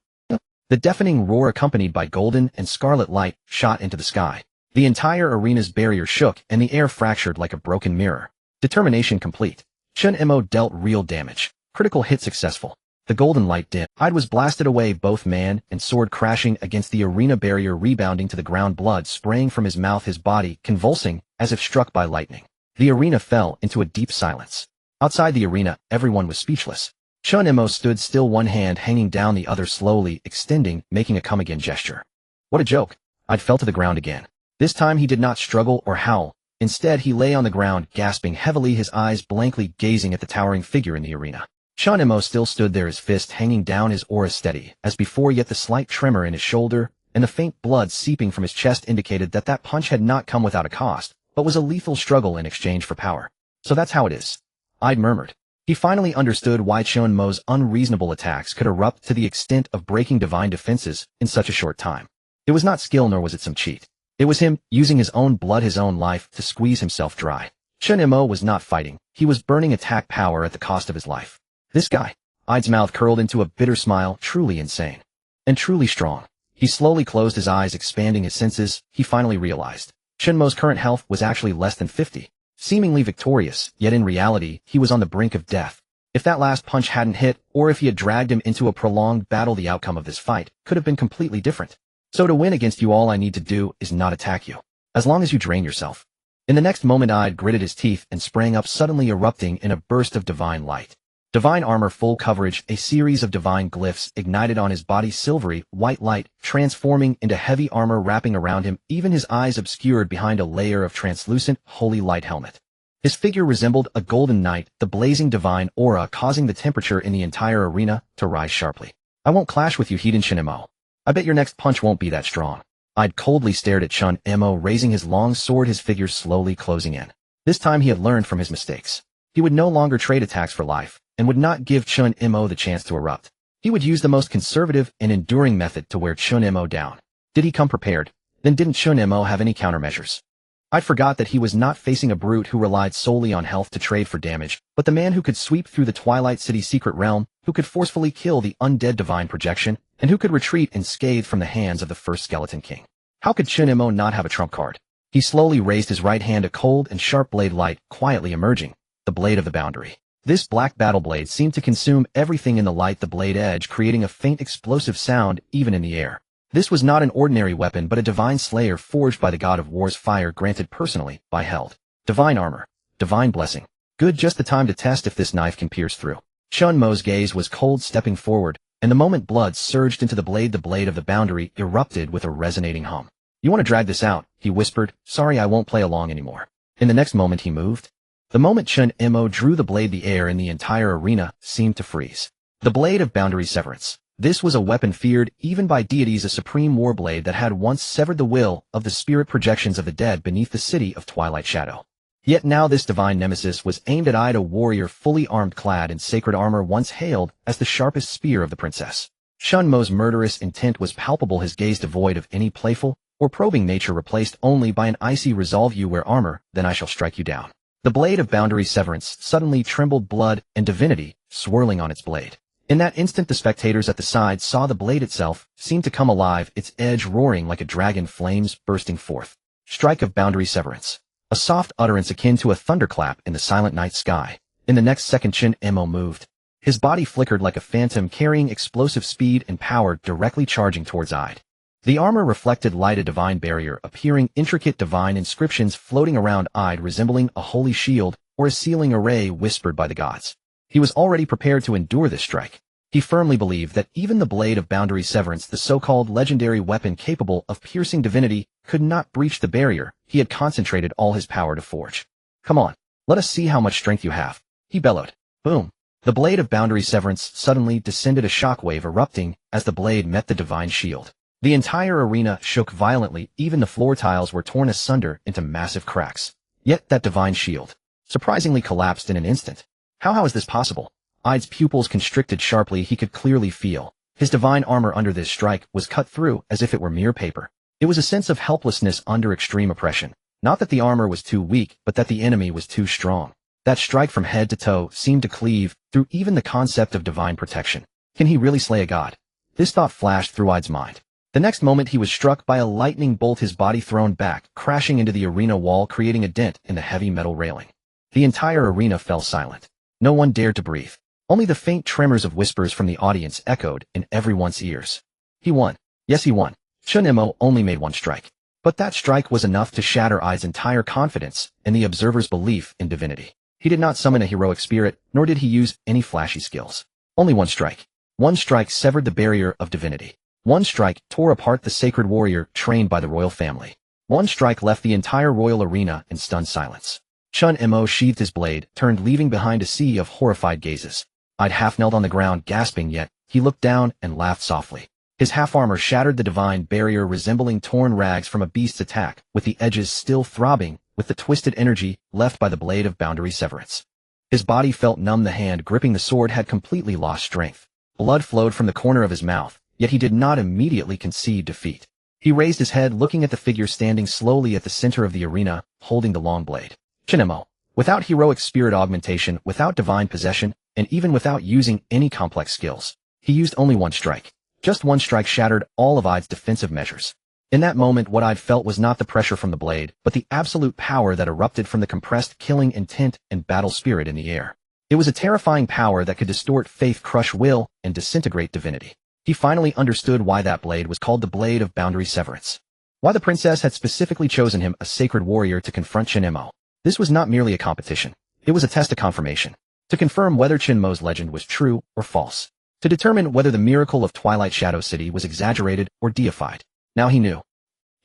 The deafening roar accompanied by golden and scarlet light shot into the sky. The entire arena's barrier shook and the air fractured like a broken mirror. Determination complete. Chen Mo dealt real damage. Critical hit successful. The golden light dimmed. Ide was blasted away, both man and sword crashing against the arena barrier, rebounding to the ground, blood spraying from his mouth, his body convulsing as if struck by lightning. The arena fell into a deep silence. Outside the arena, everyone was speechless. Chen Mo stood still, one hand hanging down, the other slowly extending, making a come again gesture. What a joke. Ide fell to the ground again. This time he did not struggle or howl. Instead, he lay on the ground, gasping heavily, his eyes blankly gazing at the towering figure in the arena. Chen Mo still stood there, his fist hanging down, his aura steady as before, yet the slight tremor in his shoulder and the faint blood seeping from his chest indicated that that punch had not come without a cost, but was a lethal struggle in exchange for power. So that's how it is. Ide murmured. He finally understood why Chen Mo's unreasonable attacks could erupt to the extent of breaking divine defenses in such a short time. It was not skill, nor was it some cheat. It was him using his own blood, his own life, to squeeze himself dry. Chen Mo was not fighting. He was burning attack power at the cost of his life. This guy. Ide's mouth curled into a bitter smile, truly insane. And truly strong. He slowly closed his eyes, expanding his senses. He finally realized Chen Mo's current health was actually less than 50. Seemingly victorious, yet in reality, he was on the brink of death. If that last punch hadn't hit, or if he had dragged him into a prolonged battle, the outcome of this fight could have been completely different. So to win against you, all I need to do is not attack you. As long as you drain yourself. In the next moment, Ide gritted his teeth and sprang up, suddenly erupting in a burst of divine light. Divine armor, full coverage, a series of divine glyphs ignited on his body, silvery, white light, transforming into heavy armor wrapping around him, even his eyes obscured behind a layer of translucent, holy light helmet. His figure resembled a golden knight, the blazing divine aura causing the temperature in the entire arena to rise sharply. I won't clash with you, heathen Chen Mo. I bet your next punch won't be that strong. Ide coldly stared at Chen Mo, raising his long sword, his figure slowly closing in. This time he had learned from his mistakes. He would no longer trade attacks for life, and would not give Chen Mo the chance to erupt. He would use the most conservative and enduring method to wear Chen Mo down. Did he come prepared? Then didn't Chen Mo have any countermeasures? I forgot that he was not facing a brute who relied solely on health to trade for damage, but the man who could sweep through the Twilight City's secret realm, who could forcefully kill the undead divine projection, and who could retreat unscathed from the hands of the first Skeleton King. How could Chen Mo not have a trump card? He slowly raised his right hand, a cold and sharp blade light quietly emerging, the blade of the boundary. This black battle blade seemed to consume everything in the light, the blade edge creating a faint explosive sound even in the air. This was not an ordinary weapon but a divine slayer forged by the god of war's fire, granted personally by Held. Divine armor. Divine blessing. Good, just the time to test if this knife can pierce through. Chen Mo's gaze was cold, stepping forward, and the moment blood surged into the blade of the boundary erupted with a resonating hum. You want to drag this out, he whispered. Sorry, I won't play along anymore. In the next moment he moved. The moment Chen Mo drew the blade, the air in the entire arena seemed to freeze. The blade of boundary severance. This was a weapon feared even by deities, a supreme war blade that had once severed the will of the spirit projections of the dead beneath the city of Twilight Shadow. Yet now this divine nemesis was aimed at Ide, a warrior fully armed, clad in sacred armor, once hailed as the sharpest spear of the princess. Chen Mo's murderous intent was palpable, his gaze devoid of any playful or probing nature, replaced only by an icy resolve. You wear armor, then I shall strike you down. The blade of boundary severance suddenly trembled, blood and divinity swirling on its blade. In that instant the spectators at the side saw the blade itself seem to come alive, its edge roaring like a dragon, flames bursting forth. Strike of boundary severance. A soft utterance akin to a thunderclap in the silent night sky. In the next second Chen Mo moved. His body flickered like a phantom, carrying explosive speed and power, directly charging towards Ide. The armor reflected light, a divine barrier, appearing intricate divine inscriptions floating around Ide, resembling a holy shield or a sealing array whispered by the gods. He was already prepared to endure this strike. He firmly believed that even the blade of boundary severance, the so-called legendary weapon capable of piercing divinity, could not breach the barrier he had concentrated all his power to forge. Come on, let us see how much strength you have, he bellowed. Boom. The blade of boundary severance suddenly descended, a shockwave erupting as the blade met the divine shield. The entire arena shook violently, even the floor tiles were torn asunder into massive cracks. Yet that divine shield surprisingly collapsed in an instant. How is this possible? Ide's pupils constricted sharply. He could clearly feel his divine armor under this strike was cut through as if it were mere paper. It was a sense of helplessness under extreme oppression. Not that the armor was too weak, but that the enemy was too strong. That strike from head to toe seemed to cleave through even the concept of divine protection. Can he really slay a god? This thought flashed through Ide's mind. The next moment he was struck by a lightning bolt, his body thrown back, crashing into the arena wall, creating a dent in the heavy metal railing. The entire arena fell silent. No one dared to breathe. Only the faint tremors of whispers from the audience echoed in everyone's ears. He won. Yes, he won. Chen Mo only made one strike. But that strike was enough to shatter Ide's entire confidence and the observer's belief in divinity. He did not summon a heroic spirit, nor did he use any flashy skills. Only one strike. One strike severed the barrier of divinity. One strike tore apart the sacred warrior trained by the royal family. One strike left the entire royal arena in stunned silence. Chen Mo sheathed his blade, turned, leaving behind a sea of horrified gazes. Ide half knelt on the ground, gasping, yet he looked down and laughed softly. His half-armor shattered the divine barrier, resembling torn rags from a beast's attack, with the edges still throbbing with the twisted energy left by the blade of boundary severance. His body felt numb. The hand gripping the sword had completely lost strength. Blood flowed from the corner of his mouth, yet he did not immediately concede defeat. He raised his head, looking at the figure standing slowly at the center of the arena, holding the long blade. Chen Mo. Without heroic spirit augmentation, without divine possession, and even without using any complex skills, he used only one strike. Just one strike shattered all of Ide's defensive measures. In that moment, what Ide felt was not the pressure from the blade, but the absolute power that erupted from the compressed killing intent and battle spirit in the air. It was a terrifying power that could distort faith, crush will, and disintegrate divinity. He finally understood why that blade was called the Blade of Boundary Severance. Why the princess had specifically chosen him, a sacred warrior, to confront Chen Mo. This was not merely a competition. It was a test of confirmation. To confirm whether Chen Mo's legend was true or false. To determine whether the miracle of Twilight Shadow City was exaggerated or deified. Now he knew.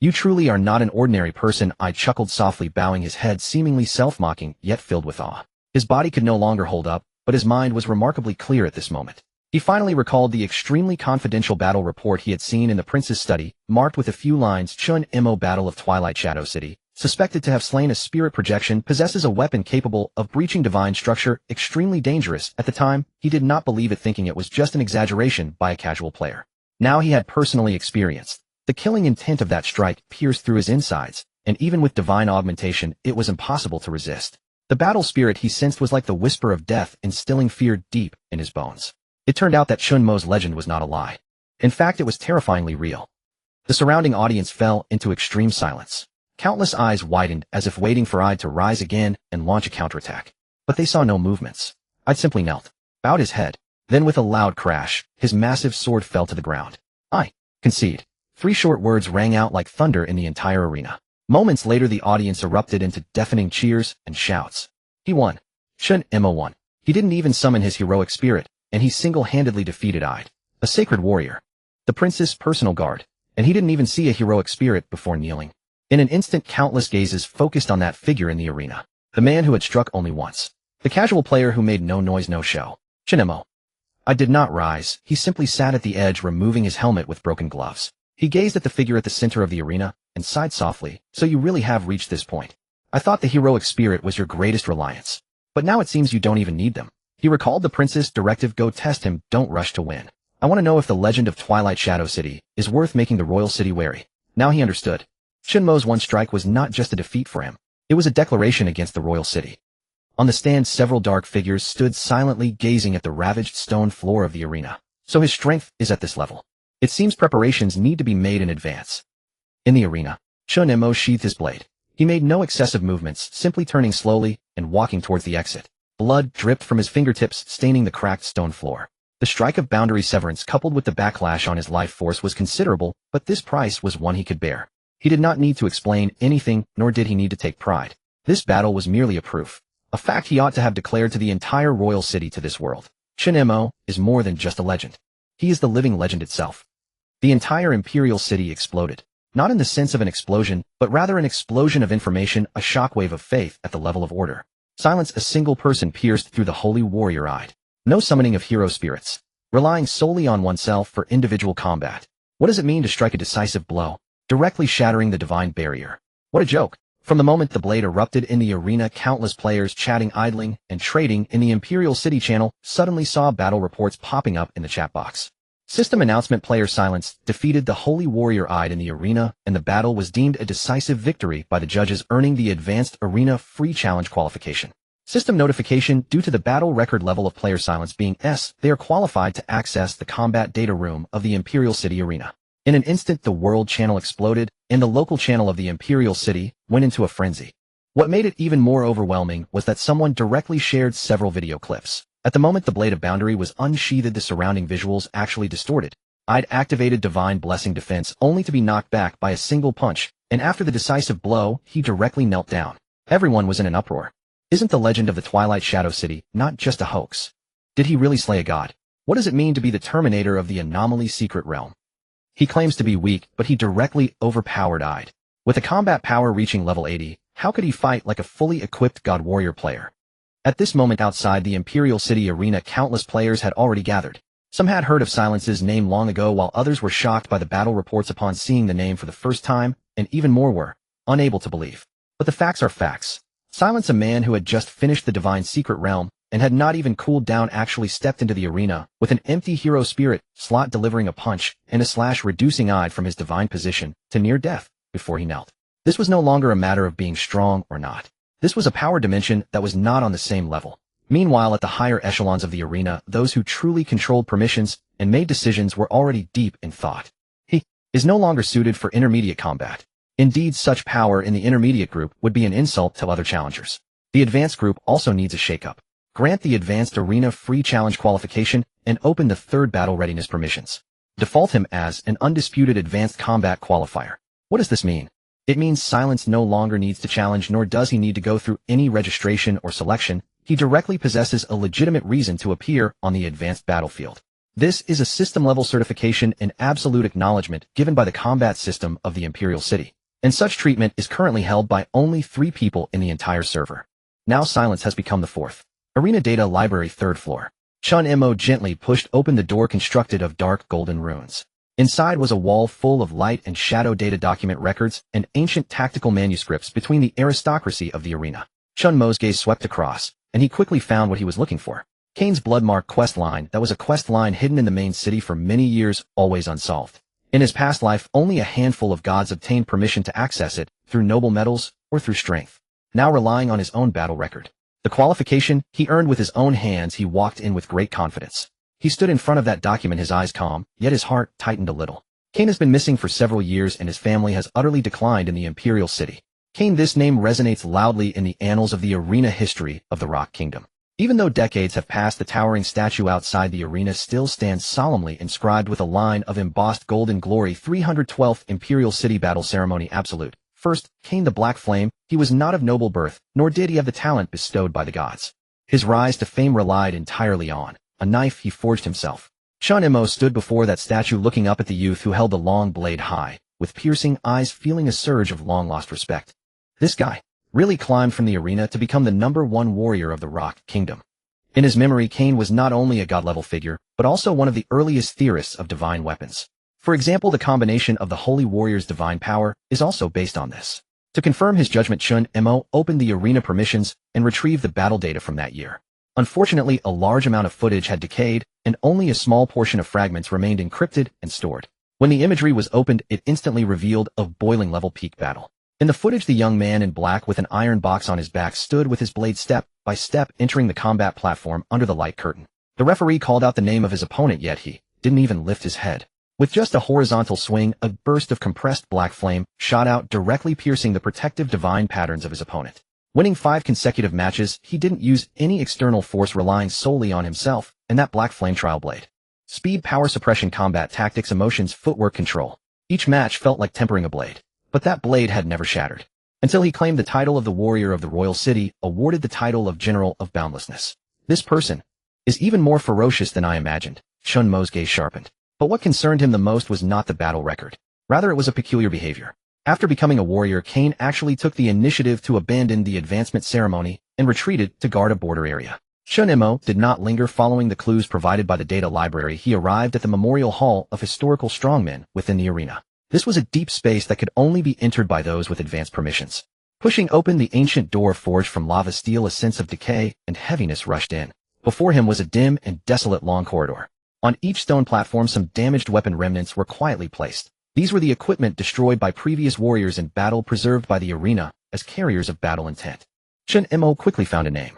You truly are not an ordinary person, Ide chuckled softly, bowing his head, seemingly self-mocking, yet filled with awe. His body could no longer hold up, but his mind was remarkably clear at this moment. He finally recalled the extremely confidential battle report he had seen in the prince's study, marked with a few lines: Chen Mo, Battle of Twilight Shadow City, suspected to have slain a spirit projection, possesses a weapon capable of breaching divine structure, extremely dangerous. At the time, he did not believe it, thinking it was just an exaggeration by a casual player. Now he had personally experienced the killing intent of that strike pierced through his insides, and even with divine augmentation, it was impossible to resist. The battle spirit he sensed was like the whisper of death, instilling fear deep in his bones. It turned out that Chen Mo's legend was not a lie. In fact, it was terrifyingly real. The surrounding audience fell into extreme silence. Countless eyes widened as if waiting for Ide to rise again and launch a counterattack. But they saw no movements. Ide simply knelt, bowed his head. Then with a loud crash, his massive sword fell to the ground. I concede. 3 short words rang out like thunder in the entire arena. Moments later, the audience erupted into deafening cheers and shouts. He won. Chen Mo won. He didn't even summon his heroic spirit, and he single-handedly defeated Ide, a sacred warrior, the prince's personal guard, and he didn't even see a heroic spirit before kneeling. In an instant, countless gazes focused on that figure in the arena, the man who had struck only once, the casual player who made no noise, no show. Chen Mo. Ide did not rise. He simply sat at the edge, removing his helmet with broken gloves. He gazed at the figure at the center of the arena and sighed softly. So you really have reached this point. I thought the heroic spirit was your greatest reliance. But now it seems you don't even need them. He recalled the prince's directive: go test him, don't rush to win. I want to know if the legend of Twilight Shadow City is worth making the royal city wary. Now he understood. Chen Mo's one strike was not just a defeat for him. It was a declaration against the royal city. On the stand, several dark figures stood silently, gazing at the ravaged stone floor of the arena. So his strength is at this level. It seems preparations need to be made in advance. In the arena, Chen Mo sheathed his blade. He made no excessive movements, simply turning slowly and walking towards the exit. Blood dripped from his fingertips, staining the cracked stone floor. The strike of boundary severance coupled with the backlash on his life force was considerable, but this price was one he could bear. He did not need to explain anything, nor did he need to take pride. This battle was merely a proof. A fact he ought to have declared to the entire royal city, to this world. Chen Mo is more than just a legend. He is the living legend itself. The entire imperial city exploded. Not in the sense of an explosion, but rather an explosion of information, a shockwave of faith at the level of order. Silence. A single person pierced through the holy warrior Ide. No summoning of hero spirits. Relying solely on oneself for individual combat. What does it mean to strike a decisive blow, directly shattering the divine barrier? What a joke. From the moment the blade erupted in the arena, countless players chatting, idling, and trading in the Imperial City channel suddenly saw battle reports popping up in the chat box. System announcement: player silence defeated the Holy Warrior Ide in the arena, and the battle was deemed a decisive victory by the judges, earning the Advanced Arena Free Challenge qualification. System notification: due to the battle record level of player silence being S, they are qualified to access the combat data room of the Imperial City arena. In an instant, the world channel exploded, and the local channel of the Imperial City went into a frenzy. What made it even more overwhelming was that someone directly shared several video clips. At the moment the blade of boundary was unsheathed, the surrounding visuals actually distorted. Ide activated Divine Blessing defense only to be knocked back by a single punch, and after the decisive blow, he directly knelt down. Everyone was in an uproar. Isn't the legend of the Twilight Shadow City not just a hoax? Did he really slay a god? What does it mean to be the Terminator of the Anomaly Secret Realm? He claims to be weak, but he directly overpowered Ide. With a combat power reaching level 80, how could he fight like a fully equipped God Warrior player? At this moment outside the Imperial City arena, countless players had already gathered. Some had heard of Silence's name long ago, while others were shocked by the battle reports upon seeing the name for the first time, and even more were unable to believe. But the facts are facts. Silence, a man who had just finished the Divine Secret Realm and had not even cooled down, actually stepped into the arena with an empty hero spirit slot, delivering a punch and a slash, reducing Ide from his divine position to near death before he knelt. This was no longer a matter of being strong or not. This was a power dimension that was not on the same level. Meanwhile, at the higher echelons of the arena, those who truly controlled permissions and made decisions were already deep in thought. He is no longer suited for intermediate combat. Indeed, such power in the intermediate group would be an insult to other challengers. The advanced group also needs a shakeup. Grant the Advanced Arena Free Challenge qualification and open the third battle readiness permissions. Default him as an undisputed advanced combat qualifier. What does this mean? It means Silence no longer needs to challenge, nor does he need to go through any registration or selection. He directly possesses a legitimate reason to appear on the advanced battlefield. This is a system-level certification and absolute acknowledgement given by the combat system of the Imperial City, and such treatment is currently held by only 3 people in the entire server. Now Silence has become the 4th. Arena Data Library, 3rd floor. Chen Mo gently pushed open the door constructed of dark golden runes. Inside was a wall full of light and shadow data document records and ancient tactical manuscripts between the aristocracy of the arena. Chen Mo's gaze swept across, and he quickly found what he was looking for. Kane's Bloodmark quest line. That was a quest line hidden in the main city for many years, always unsolved. In his past life, only a handful of gods obtained permission to access it, through noble metals or through strength. Now relying on his own battle record, the qualification he earned with his own hands, he walked in with great confidence. He stood in front of that document, his eyes calm, yet his heart tightened a little. Kane has been missing for several years, and his family has utterly declined in the Imperial City. Kane, this name resonates loudly in the annals of the arena history of the Rock Kingdom. Even though decades have passed, the towering statue outside the arena still stands solemnly inscribed with a line of embossed golden glory. 312th Imperial City Battle Ceremony Absolute. First, Kane the Black Flame. He was not of noble birth, nor did he have the talent bestowed by the gods. His rise to fame relied entirely on a knife he forged himself. Chen Mo stood before that statue, looking up at the youth who held the long blade high, with piercing eyes, feeling a surge of long-lost respect. This guy really climbed from the arena to become the #1 warrior of the Rock Kingdom. In his memory, Kane was not only a god-level figure, but also one of the earliest theorists of divine weapons. For example, the combination of the Holy Warrior's divine power is also based on this. To confirm his judgment, Chen Mo opened the arena permissions and retrieved the battle data from that year. Unfortunately, a large amount of footage had decayed, and only a small portion of fragments remained encrypted and stored. When the imagery was opened, it instantly revealed a boiling level peak battle. In the footage, the young man in black with an iron box on his back stood with his blade step by step entering the combat platform under the light curtain. The referee called out the name of his opponent, yet he didn't even lift his head. With just a horizontal swing, a burst of compressed black flame shot out, directly piercing the protective divine patterns of his opponent. Winning 5 consecutive matches, he didn't use any external force, relying solely on himself and that black flame trial blade. Speed, power suppression, combat tactics, emotions, footwork, control. Each match felt like tempering a blade. But that blade had never shattered. Until he claimed the title of the Warrior of the Royal City, awarded the title of General of Boundlessness. This person is even more ferocious than I imagined. Chen Mo's gaze sharpened. But what concerned him the most was not the battle record. Rather, it was a peculiar behavior. After becoming a warrior, Kane actually took the initiative to abandon the advancement ceremony and retreated to guard a border area. Chen Mo did not linger following the clues provided by the data library. He arrived at the Memorial Hall of Historical Strongmen within the arena. This was a deep space that could only be entered by those with advanced permissions. Pushing open the ancient door forged from lava steel, a sense of decay and heaviness rushed in. Before him was a dim and desolate long corridor. On each stone platform, some damaged weapon remnants were quietly placed. These were the equipment destroyed by previous warriors in battle, preserved by the arena as carriers of battle intent. Chen Mo quickly found a name.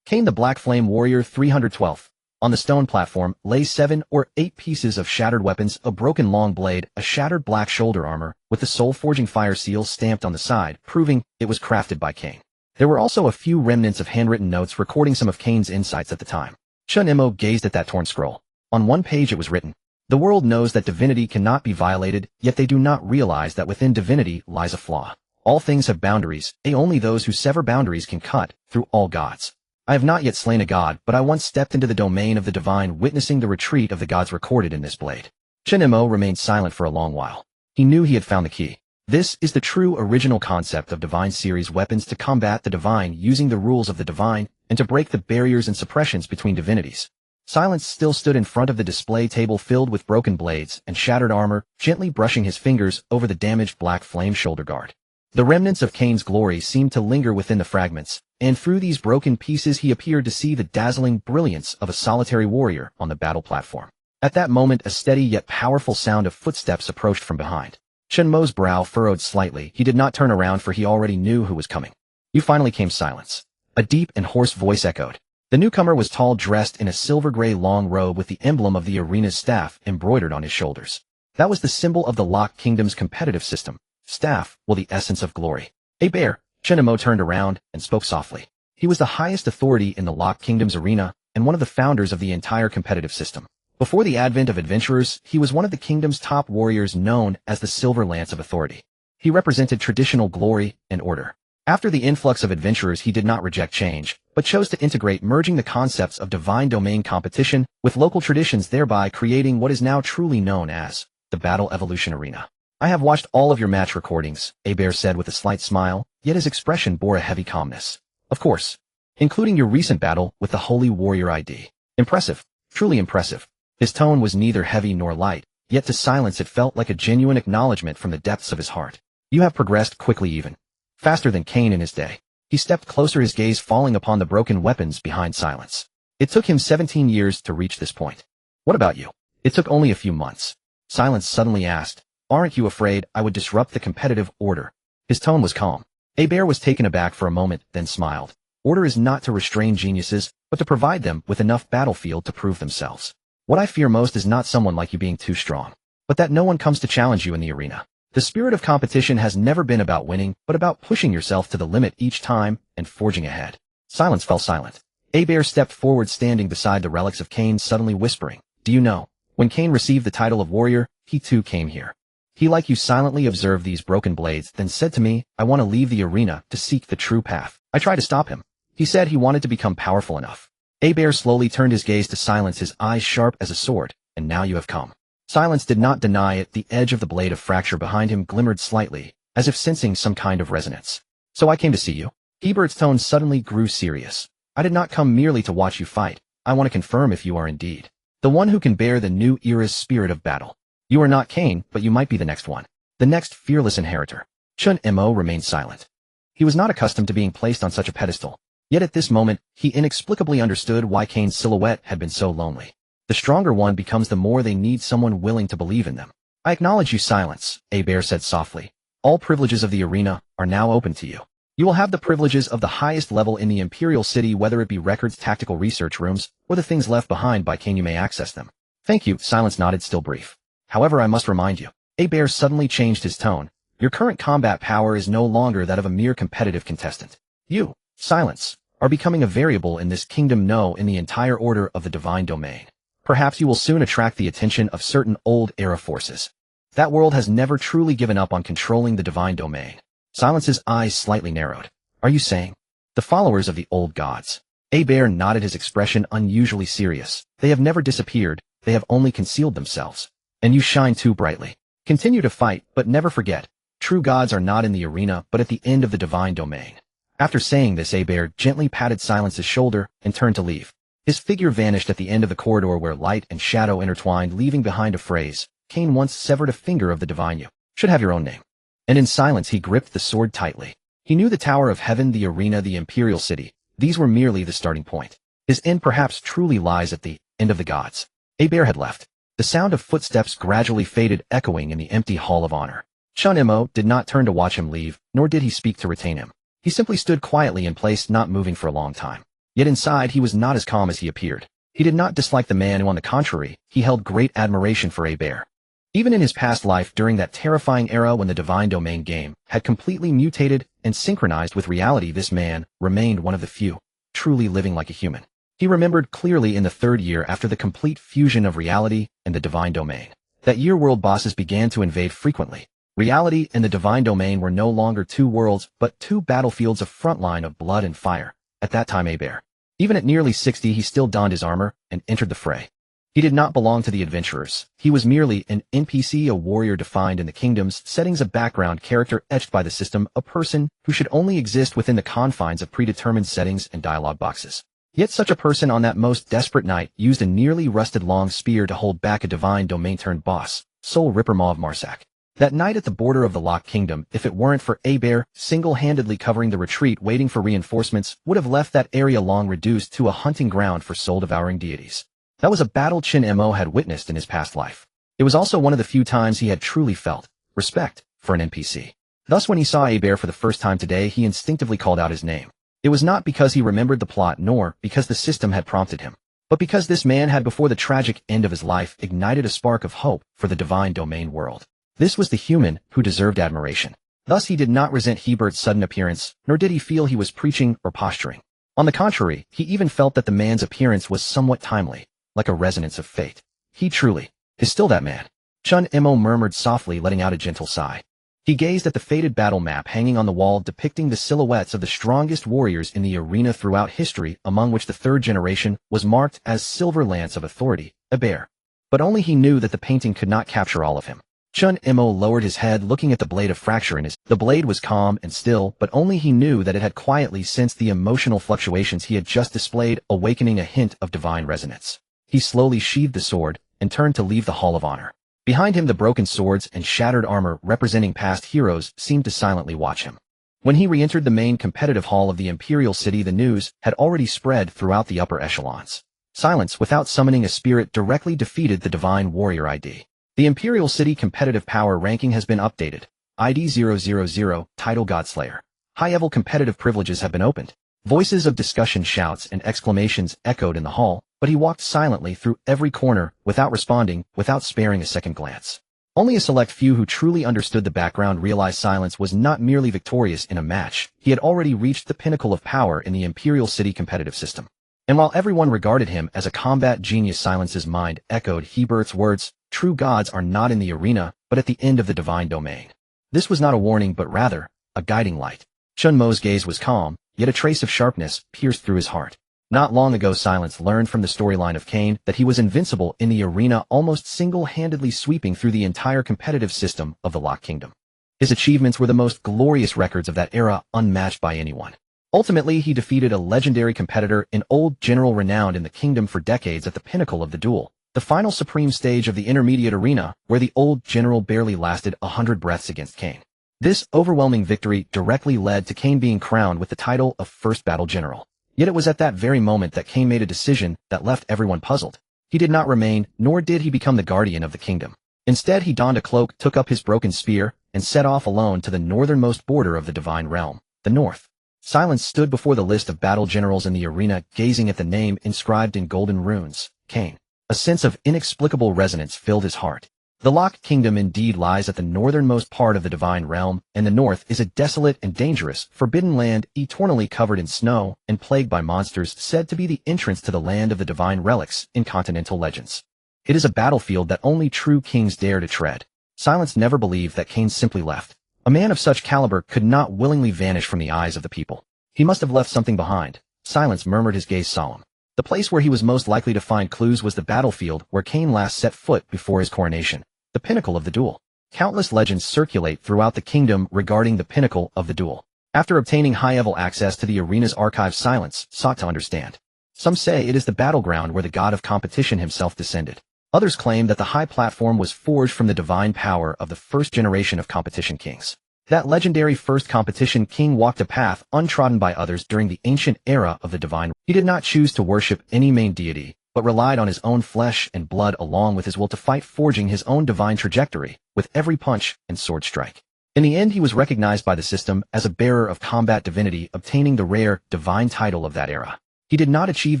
Cain the Black Flame Warrior 312. On the stone platform lay 7 or 8 pieces of shattered weapons, a broken long blade, a shattered black shoulder armor, with the soul forging fire seal stamped on the side, proving it was crafted by Cain. There were also a few remnants of handwritten notes recording some of Cain's insights at the time. Chen Mo gazed at that torn scroll. On one page it was written, "The world knows that divinity cannot be violated, yet they do not realize that within divinity lies a flaw. All things have boundaries, only those who sever boundaries can cut through all gods. I have not yet slain a god, but I once stepped into the domain of the divine, witnessing the retreat of the gods recorded in this blade." Chen Mo remained silent for a long while. He knew he had found the key. This is the true original concept of Divine Series weapons, to combat the divine using the rules of the divine, and to break the barriers and suppressions between divinities. Silence still stood in front of the display table filled with broken blades and shattered armor, gently brushing his fingers over the damaged black flame shoulder guard. The remnants of Cain's glory seemed to linger within the fragments, and through these broken pieces he appeared to see the dazzling brilliance of a solitary warrior on the battle platform. At that moment, a steady yet powerful sound of footsteps approached from behind. Chen Mo's brow furrowed slightly. He did not turn around, for he already knew who was coming. "You finally came." Silence. A deep and hoarse voice echoed. The newcomer was tall, dressed in a silver-gray long robe with the emblem of the arena's staff embroidered on his shoulders. That was the symbol of the Locked Kingdom's competitive system. Staff, well, the essence of glory. "A bear." Chen Mo turned around and spoke softly. He was the highest authority in the Locked Kingdom's arena and one of the founders of the entire competitive system. Before the advent of adventurers, he was one of the kingdom's top warriors, known as the Silver Lance of Authority. He represented traditional glory and order. After the influx of adventurers, he did not reject change, but chose to integrate, merging the concepts of divine domain competition with local traditions, thereby creating what is now truly known as the Battle Evolution Arena. "I have watched all of your match recordings," Bear said with a slight smile, yet his expression bore a heavy calmness. "Of course. Including your recent battle with the Holy Warrior ID. Impressive. Truly impressive." His tone was neither heavy nor light, yet to Silence it felt like a genuine acknowledgement from the depths of his heart. "You have progressed quickly, even faster than Cain in his day." He stepped closer, his gaze falling upon the broken weapons behind Silence. "It took him 17 years to reach this point. What about you?" "It took only a few months." Silence suddenly asked, "Aren't you afraid I would disrupt the competitive order?" His tone was calm. Bear was taken aback for a moment, then smiled. "Order is not to restrain geniuses, but to provide them with enough battlefield to prove themselves. What I fear most is not someone like you being too strong, but that no one comes to challenge you in the arena. The spirit of competition has never been about winning, but about pushing yourself to the limit each time and forging ahead." Silence fell silent. Bear stepped forward, standing beside the relics of Cain, suddenly whispering, "Do you know, when Cain received the title of warrior, he too came here. He, like you, silently observed these broken blades, then said to me, 'I want to leave the arena to seek the true path.' I tried to stop him. He said he wanted to become powerful enough." Bear slowly turned his gaze to Silence, his eyes sharp as a sword. "And now you have come." Silence did not deny it. The edge of the blade of fracture behind him glimmered slightly, as if sensing some kind of resonance. "So I came to see you." Hebert's tone suddenly grew serious. "I did not come merely to watch you fight. I want to confirm if you are indeed the one who can bear the new era's spirit of battle. You are not Cain, but you might be the next one. The next fearless inheritor." Chen Mo remained silent. He was not accustomed to being placed on such a pedestal. Yet at this moment, he inexplicably understood why Cain's silhouette had been so lonely. The stronger one becomes the more they need someone willing to believe in them. "I acknowledge you." Silence, Bear said softly. "All privileges of the arena are now open to you. You will have the privileges of the highest level in the Imperial City, whether it be records, tactical research rooms, or the things left behind by Cain. You may access them." "Thank you." Silence nodded, still brief. "However, I must remind you." Bear suddenly changed his tone. "Your current combat power is no longer that of a mere competitive contestant. You, Silence, are becoming a variable in this kingdom, no, in the entire order of the divine domain. Perhaps you will soon attract the attention of certain old-era forces. That world has never truly given up on controlling the divine domain." Silence's eyes slightly narrowed. "Are you saying the followers of the old gods?" Bear nodded, his expression unusually serious. "They have never disappeared, they have only concealed themselves. And you shine too brightly. Continue to fight, but never forget, true gods are not in the arena but at the end of the divine domain." After saying this, Bear gently patted Silence's shoulder and turned to leave. His figure vanished at the end of the corridor where light and shadow intertwined, leaving behind a phrase. Cain once severed a finger of the divine. You should have your own name. And in silence he gripped the sword tightly. He knew the Tower of Heaven, the arena, the Imperial City. These were merely the starting point. His end perhaps truly lies at the end of the gods. Bear had left. The sound of footsteps gradually faded, echoing in the empty Hall of Honor. Chen Mo did not turn to watch him leave, nor did he speak to retain him. He simply stood quietly in place, not moving for a long time. Yet inside he was not as calm as he appeared. He did not dislike the man, who on the contrary, he held great admiration for Bear. Even in his past life, during that terrifying era when the Divine Domain game had completely mutated and synchronized with reality, this man remained one of the few, truly living like a human. He remembered clearly in the third year after the complete fusion of reality and the Divine Domain. That year world bosses began to invade frequently. Reality and the Divine Domain were no longer two worlds, but two battlefields, a front line of blood and fire. At that time, Bear, even at nearly 60, he still donned his armor and entered the fray. He did not belong to the adventurers. He was merely an NPC, a warrior defined in the kingdom's settings, a background character etched by the system, a person who should only exist within the confines of predetermined settings and dialogue boxes. Yet such a person on that most desperate night used a nearly rusted long spear to hold back a Divine Domain-turned-boss, Soul Ripper Maw of Marsak. That night at the border of the Locked Kingdom, if it weren't for Bear single-handedly covering the retreat waiting for reinforcements, would have left that area long reduced to a hunting ground for soul-devouring deities. That was a battle Chen Mo had witnessed in his past life. It was also one of the few times he had truly felt respect for an NPC. Thus when he saw Bear for the first time today, he instinctively called out his name. It was not because he remembered the plot, nor because the system had prompted him, but because this man had, before the tragic end of his life, ignited a spark of hope for the Divine Domain world. This was the human who deserved admiration. Thus he did not resent Hebert's sudden appearance, nor did he feel he was preaching or posturing. On the contrary, he even felt that the man's appearance was somewhat timely, like a resonance of fate. He truly is still that man. Chen Mo murmured softly, letting out a gentle sigh. He gazed at the faded battle map hanging on the wall, depicting the silhouettes of the strongest warriors in the arena throughout history, among which the third generation was marked as Silver Lance of Authority, Bear. But only he knew that the painting could not capture all of him. Chen Mo lowered his head, looking at the blade of fracture in his. The blade was calm and still, but only he knew that it had quietly sensed the emotional fluctuations he had just displayed, awakening a hint of divine resonance. He slowly sheathed the sword and turned to leave the Hall of Honor. Behind him, the broken swords and shattered armor representing past heroes seemed to silently watch him. When he re-entered the main competitive hall of the Imperial City, the news had already spread throughout the upper echelons. Silence, without summoning a spirit, directly defeated the Divine Warrior ID. The Imperial City competitive power ranking has been updated. ID 000, title Godslayer. High-level competitive privileges have been opened. Voices of discussion, shouts, and exclamations echoed in the hall, but he walked silently through every corner, without responding, without sparing a second glance. Only a select few who truly understood the background realized Silence was not merely victorious in a match, he had already reached the pinnacle of power in the Imperial City competitive system. And while everyone regarded him as a combat genius, Silence's mind echoed Hebert's words, true gods are not in the arena, but at the end of the Divine Domain. This was not a warning, but rather, a guiding light. Chen Mo's gaze was calm, yet a trace of sharpness pierced through his heart. Not long ago, Silence learned from the storyline of Cain that he was invincible in the arena, almost single-handedly sweeping through the entire competitive system of the Locked Kingdom. His achievements were the most glorious records of that era, unmatched by anyone. Ultimately, he defeated a legendary competitor, an old general renowned in the kingdom for decades, at the pinnacle of the duel, the final supreme stage of the intermediate arena, where the old general barely lasted 100 breaths against Cain. This overwhelming victory directly led to Cain being crowned with the title of First Battle General. Yet it was at that very moment that Cain made a decision that left everyone puzzled. He did not remain, nor did he become the guardian of the kingdom. Instead, he donned a cloak, took up his broken spear, and set off alone to the northernmost border of the Divine Realm, the North. Silence stood before the list of battle generals in the arena, gazing at the name inscribed in golden runes, Cain. A sense of inexplicable resonance filled his heart. The Locked Kingdom indeed lies at the northernmost part of the Divine Realm, and the North is a desolate and dangerous, forbidden land, eternally covered in snow and plagued by monsters, said to be the entrance to the land of the divine relics in continental legends. It is a battlefield that only true kings dare to tread. Silence never believed that Cain simply left. A man of such caliber could not willingly vanish from the eyes of the people. He must have left something behind. Silence murmured, his gaze solemn. The place where he was most likely to find clues was the battlefield where Cain last set foot before his coronation, the pinnacle of the duel. Countless legends circulate throughout the kingdom regarding the pinnacle of the duel. After obtaining high-level access to the arena's archive, Silence sought to understand. Some say it is the battleground where the god of competition himself descended. Others claim that the high platform was forged from the divine power of the first generation of competition kings. That legendary first competition king walked a path untrodden by others during the ancient era of the divine. He did not choose to worship any main deity, but relied on his own flesh and blood along with his will to fight, forging his own divine trajectory with every punch and sword strike. In the end, he was recognized by the system as a bearer of combat divinity, obtaining the rare divine title of that era. He did not achieve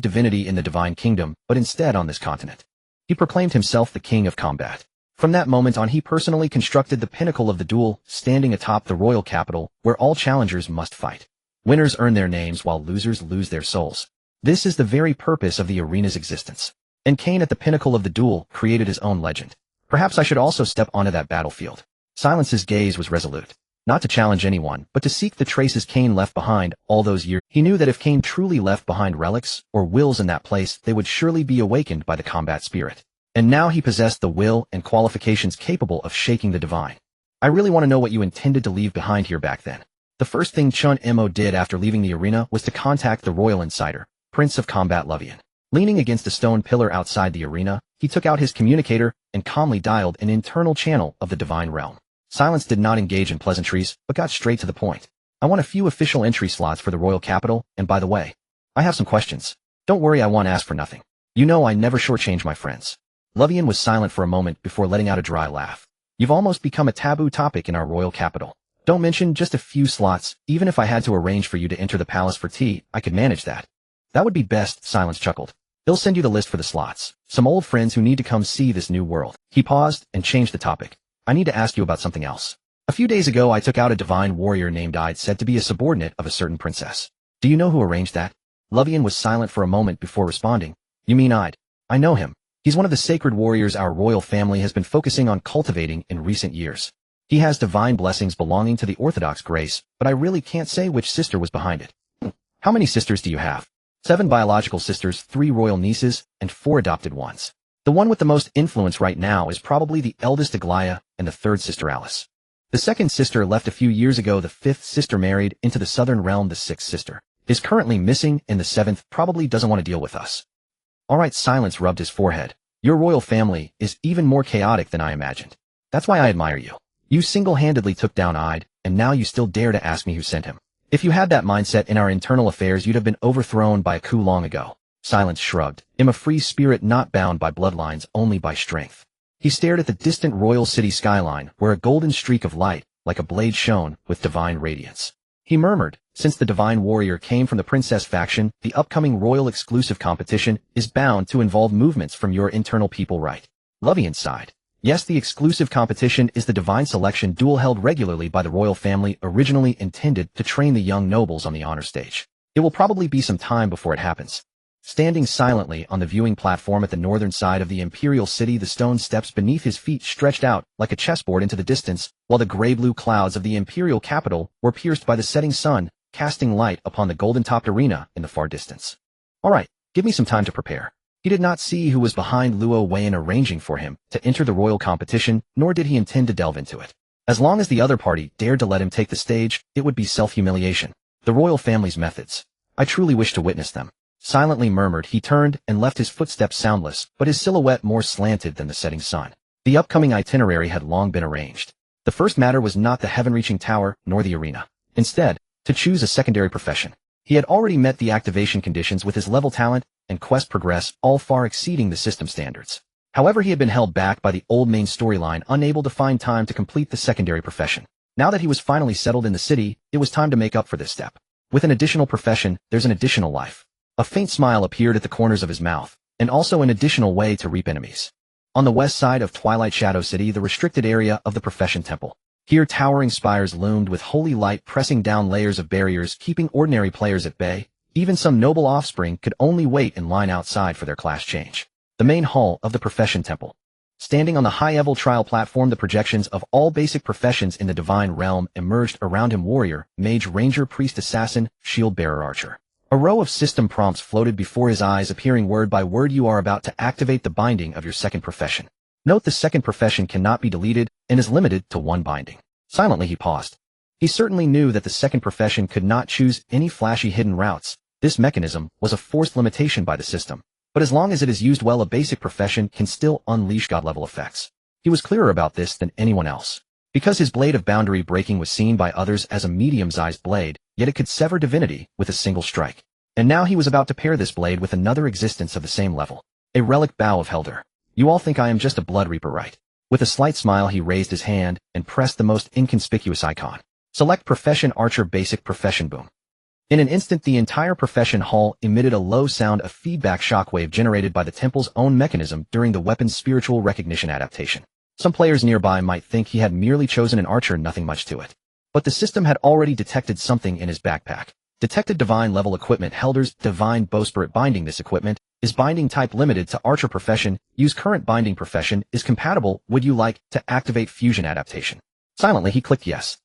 divinity in the divine kingdom, but instead on this continent. He proclaimed himself the king of combat. From that moment on, he personally constructed the pinnacle of the duel, standing atop the royal capital, where all challengers must fight. Winners earn their names while losers lose their souls. This is the very purpose of the arena's existence. And Cain, at the pinnacle of the duel, created his own legend. Perhaps I should also step onto that battlefield. Silence's gaze was resolute. Not to challenge anyone, but to seek the traces Cain left behind all those years. He knew that if Cain truly left behind relics or wills in that place, they would surely be awakened by the combat spirit. And now he possessed the will and qualifications capable of shaking the divine. I really want to know what you intended to leave behind here back then. The first thing Chen Mo did after leaving the arena was to contact the royal insider, Prince of Combat Luvian. Leaning against a stone pillar outside the arena, he took out his communicator and calmly dialed an internal channel of the divine realm. Silence did not engage in pleasantries, but got straight to the point. I want a few official entry slots for the royal capital, and by the way, I have some questions. Don't worry, I won't ask for nothing. You know I never shortchange my friends. Luvian was silent for a moment before letting out a dry laugh. You've almost become a taboo topic in our royal capital. Don't mention just a few slots. Even if I had to arrange for you to enter the palace for tea, I could manage that. That would be best, Silence chuckled. He'll send you the list for the slots. Some old friends who need to come see this new world. He paused and changed the topic. I need to ask you about something else. A few days ago I took out a divine warrior named Ide, said to be a subordinate of a certain princess. Do you know who arranged that? Luvian was silent for a moment before responding. You mean Ide? I know him. He's one of the sacred warriors our royal family has been focusing on cultivating in recent years. He has divine blessings belonging to the Orthodox grace, but I really can't say which sister was behind it. How many sisters do you have? 7 biological sisters, 3 royal nieces, and 4 adopted ones. The one with the most influence right now is probably the eldest Aglaia and the 3rd sister Alice. The 2nd sister left a few years ago, the 5th sister married into the southern realm, the 6th sister is currently missing, and the 7th probably doesn't want to deal with us. Alright, Silence rubbed his forehead. Your royal family is even more chaotic than I imagined. That's why I admire you. You single-handedly took down Ide, and now you still dare to ask me who sent him. If you had that mindset in our internal affairs, you'd have been overthrown by a coup long ago. Silence shrugged. I'm a free spirit not bound by bloodlines, only by strength. He stared at the distant royal city skyline, where a golden streak of light, like a blade, shone with divine radiance. He murmured, since the divine warrior came from the princess faction, the upcoming royal exclusive competition is bound to involve movements from your internal people, right? Luvian sighed. Yes, the exclusive competition is the divine selection duel held regularly by the royal family, originally intended to train the young nobles on the honor stage. It will probably be some time before it happens. Standing silently on the viewing platform at the northern side of the imperial city, the stone steps beneath his feet stretched out like a chessboard into the distance, while the gray-blue clouds of the imperial capital were pierced by the setting sun, casting light upon the golden-topped arena in the far distance. All right, give me some time to prepare. He did not see who was behind Luo Weian arranging for him to enter the royal competition, nor did he intend to delve into it. As long as the other party dared to let him take the stage, it would be self-humiliation. The royal family's methods. I truly wish to witness them. Silently murmured, he turned and left his footsteps soundless, but his silhouette more slanted than the setting sun. The upcoming itinerary had long been arranged. The first matter was not the heaven-reaching tower, nor the arena. Instead, to choose a secondary profession. He had already met the activation conditions with his level talent and quest progress, all far exceeding the system standards. However, he had been held back by the old main storyline, unable to find time to complete the secondary profession. Now that he was finally settled in the city, it was time to make up for this step. With an additional profession, there's an additional life. A faint smile appeared at the corners of his mouth, and also an additional way to reap enemies. On the west side of Twilight Shadow City, the restricted area of the Profession Temple. Here towering spires loomed with holy light pressing down layers of barriers keeping ordinary players at bay. Even some noble offspring could only wait in line outside for their class change. The main hall of the Profession Temple. Standing on the high-level trial platform, the projections of all basic professions in the divine realm emerged around him: warrior, mage, ranger, priest, assassin, shield-bearer, archer. A row of system prompts floated before his eyes, appearing word by word. You are about to activate the binding of your second profession. Note the second profession cannot be deleted and is limited to 1 binding. Silently he paused. He certainly knew that the second profession could not choose any flashy hidden routes. This mechanism was a forced limitation by the system. But as long as it is used well, a basic profession can still unleash god-level effects. He was clearer about this than anyone else. Because his blade of boundary breaking was seen by others as a medium-sized blade, yet it could sever divinity with a single strike. And now he was about to pair this blade with another existence of the same level. A relic bow of Helder. You all think I am just a blood reaper, right? With a slight smile he raised his hand and pressed the most inconspicuous icon. Select Profession Archer Basic Profession Boom. In an instant the entire profession hall emitted a low sound, a feedback shockwave generated by the temple's own mechanism during the weapon's spiritual recognition adaptation. Some players nearby might think he had merely chosen an archer, nothing much to it. But the system had already detected something in his backpack. Detected divine level equipment. Helder's divine bowspirit binding. This equipment is binding type limited to archer profession. Use current binding profession is compatible. Would you like to activate fusion adaptation? Silently he clicked yes.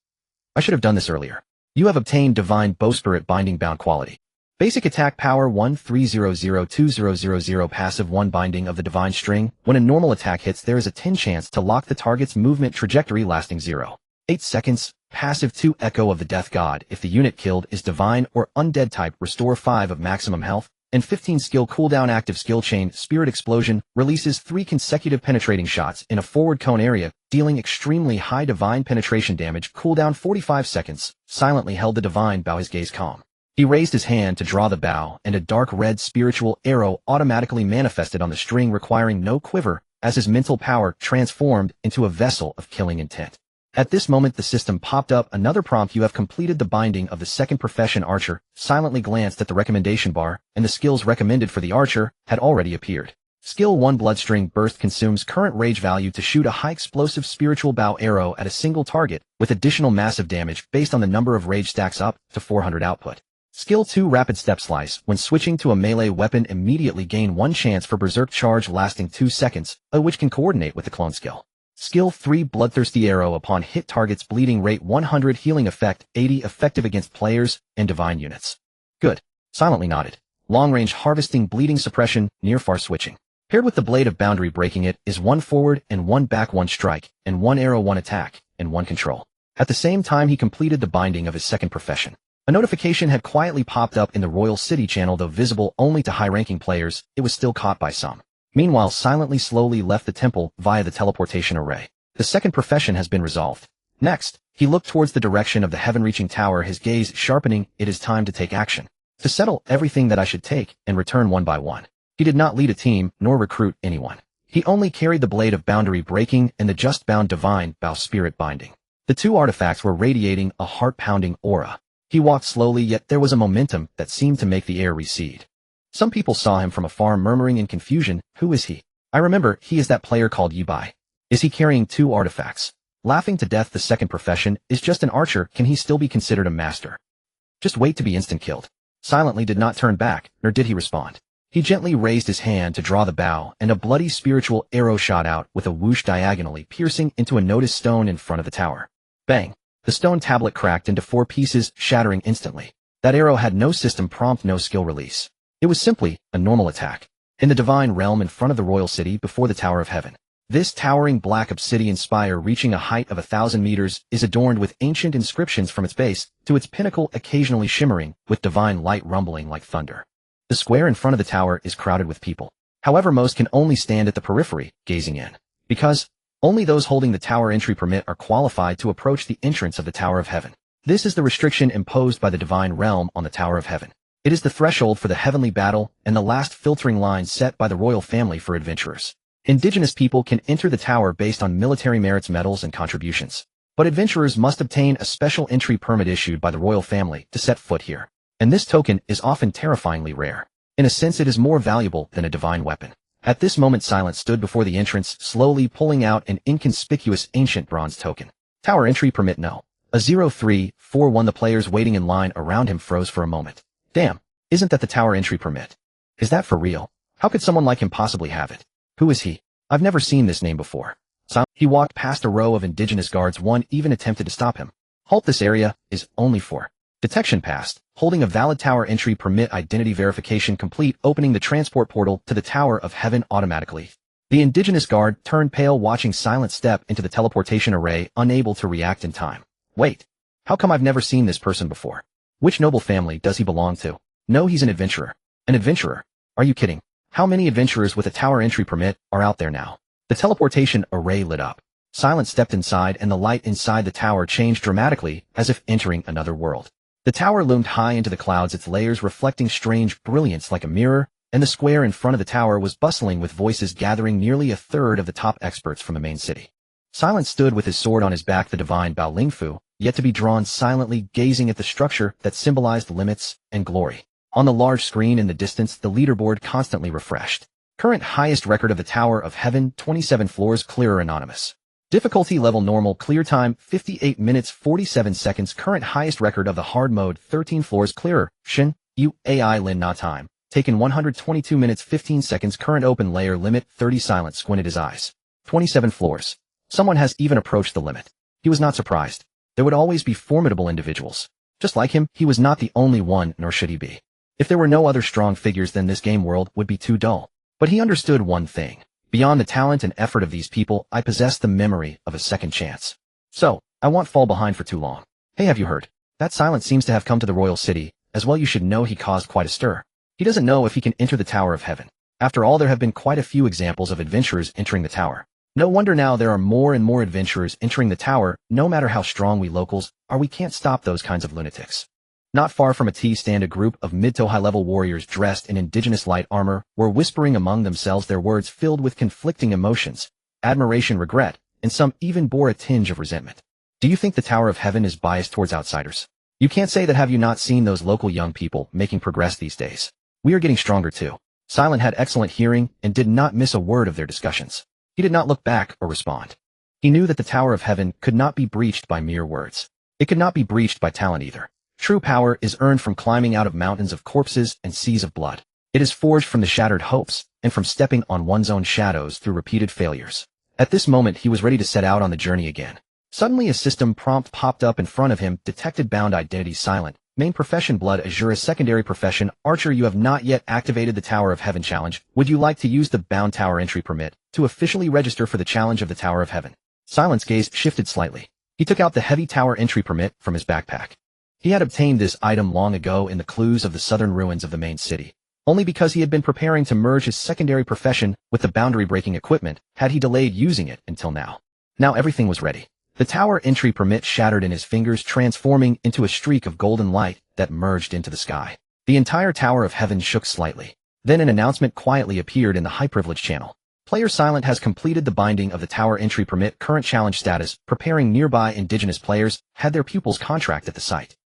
I should have done this earlier. You have obtained divine bowspirit binding bound quality. Basic attack power 13002000. Passive 1 binding of the divine string. When a normal attack hits there is a 10 chance to lock the target's movement trajectory lasting 0.8 seconds. Passive 2 echo of the death god. If the unit killed is divine or undead type, restore 5 of maximum health and 15 skill cooldown. Active skill chain. Spirit explosion releases 3 consecutive penetrating shots in a forward cone area, dealing extremely high divine penetration damage. Cooldown 45 seconds. Silently held the divine bow, his gaze calm. He raised his hand to draw the bow, and a dark red spiritual arrow automatically manifested on the string, requiring no quiver, as his mental power transformed into a vessel of killing intent. At this moment the system popped up another prompt. You have completed the binding of the second profession archer. Silently glanced at the recommendation bar, and the skills recommended for the archer had already appeared. Skill 1 Bloodstring Burst consumes current rage value to shoot a high explosive spiritual bow arrow at a single target, with additional massive damage based on the number of rage stacks up to 400 output. Skill 2 Rapid Step Slice. When switching to a melee weapon, immediately gain 1 chance for berserk charge lasting 2 seconds, which can coordinate with the clone skill. Skill 3 Bloodthirsty Arrow. Upon hit targets, bleeding rate 100, healing effect 80, effective against players and divine units. Good. Silently nodded. Long-range harvesting, bleeding suppression, near-far switching. Paired with the blade of boundary breaking, it is 1 forward and 1 back, 1 strike, and 1 arrow, 1 attack, and 1 control. At the same time he completed the binding of his second profession. A notification had quietly popped up in the Royal City channel. Though visible only to high-ranking players, it was still caught by some. Meanwhile, silently slowly left the temple via the teleportation array. The second profession has been resolved. Next, he looked towards the direction of the heaven-reaching tower, his gaze sharpening. It is time to take action. To settle everything that I should take and return one by one. He did not lead a team nor recruit anyone. He only carried the blade of boundary breaking and the just bound divine bow spirit binding. The 2 artifacts were radiating a heart-pounding aura. He walked slowly, yet there was a momentum that seemed to make the air recede. Some people saw him from afar, murmuring in confusion, "Who is he? I remember, he is that player called Yibai. Is he carrying 2 artifacts?" Laughing to death, the second profession is just an archer. Can he still be considered a master? Just wait to be instant killed. Silently did not turn back, nor did he respond. He gently raised his hand to draw the bow, and a bloody spiritual arrow shot out with a whoosh, diagonally piercing into a noticed stone in front of the tower. Bang! The stone tablet cracked into 4 pieces, shattering instantly. That arrow had no system prompt, no skill release. It was simply a normal attack. In the divine realm in front of the royal city before the Tower of Heaven. This towering black obsidian spire, reaching a height of 1,000 meters, is adorned with ancient inscriptions from its base to its pinnacle, occasionally shimmering with divine light rumbling like thunder. The square in front of the tower is crowded with people. However, most can only stand at the periphery, gazing in. Because only those holding the tower entry permit are qualified to approach the entrance of the Tower of Heaven. This is the restriction imposed by the divine realm on the Tower of Heaven. It is the threshold for the heavenly battle and the last filtering line set by the royal family for adventurers. Indigenous people can enter the tower based on military merits, medals, and contributions. But adventurers must obtain a special entry permit issued by the royal family to set foot here. And this token is often terrifyingly rare. In a sense, it is more valuable than a divine weapon. At this moment, Silent stood before the entrance, slowly pulling out an inconspicuous ancient bronze token. Tower entry permit no. A 0341. The players waiting in line around him froze for a moment. Damn, isn't that the tower entry permit? Is that for real? How could someone like him possibly have it? Who is he? I've never seen this name before. He walked past a row of indigenous guards. One even attempted to stop him. Halt, this area is only for detection passed. Holding a valid tower entry permit, identity verification complete, opening the transport portal to the Tower of Heaven automatically. The indigenous guard turned pale, watching Silent step into the teleportation array, unable to react in time. Wait. How come I've never seen this person before? Which noble family does he belong to? No, he's an adventurer. An adventurer? Are you kidding? How many adventurers with a tower entry permit are out there now? The teleportation array lit up. Silent stepped inside and the light inside the tower changed dramatically as if entering another world. The tower loomed high into the clouds, its layers reflecting strange brilliance like a mirror, and the square in front of the tower was bustling with voices gathering nearly a third of the top experts from the main city. Silent stood with his sword on his back, the divine Bao Lingfu, yet to be drawn silently gazing at the structure that symbolized limits and glory. On the large screen in the distance, the leaderboard constantly refreshed. Current highest record of the Tower of Heaven, 27 floors, clearer anonymous. Difficulty level normal, clear time 58 minutes 47 seconds. Current highest record of the hard mode, 13 floors, clearer. Shin, Yu, AI Lin Na time. Taken 122 minutes 15 seconds. Current open layer limit 30. Silent squinted his eyes. 27 floors. Someone has even approached the limit. He was not surprised. There would always be formidable individuals. Just like him, he was not the only one, nor should he be. If there were no other strong figures, then this game world would be too dull. But he understood one thing. Beyond the talent and effort of these people, I possess the memory of a second chance. So, I won't fall behind for too long. Hey, have you heard? That Silent seems to have come to the royal city. As well, you should know he caused quite a stir. He doesn't know if he can enter the Tower of Heaven. After all, there have been quite a few examples of adventurers entering the tower. No wonder now there are more and more adventurers entering the tower. No matter how strong we locals are, we can't stop those kinds of lunatics. Not far from a stand a group of mid to high-level warriors dressed in indigenous light armor were whispering among themselves, their words filled with conflicting emotions, admiration, regret, and some even bore a tinge of resentment. Do you think the Tower of Heaven is biased towards outsiders? You can't say that. Have you not seen those local young people making progress these days? We are getting stronger too. Silent had excellent hearing and did not miss a word of their discussions. He did not look back or respond. He knew that the Tower of Heaven could not be breached by mere words. It could not be breached by talent either. True power is earned from climbing out of mountains of corpses and seas of blood. It is forged from the shattered hopes and from stepping on one's own shadows through repeated failures. At this moment, he was ready to set out on the journey again. Suddenly, a system prompt popped up in front of him. Detected bound identity Silent. Main profession Blood Azura. Secondary profession Archer. You have not yet activated the Tower of Heaven challenge. Would you like to use the bound tower entry permit to officially register for the challenge of the Tower of Heaven? Silent's gaze shifted slightly. He took out the heavy tower entry permit from his backpack. He had obtained this item long ago in the clues of the southern ruins of the main city. Only because he had been preparing to merge his secondary profession with the boundary-breaking equipment had he delayed using it until now. Now everything was ready. The tower entry permit shattered in his fingers, transforming into a streak of golden light that merged into the sky. The entire Tower of Heaven shook slightly. Then an announcement quietly appeared in the high privilege channel. Player Silent has completed the binding of the tower entry permit. Current challenge status. Preparing. Nearby indigenous players had their pupils contract at the site.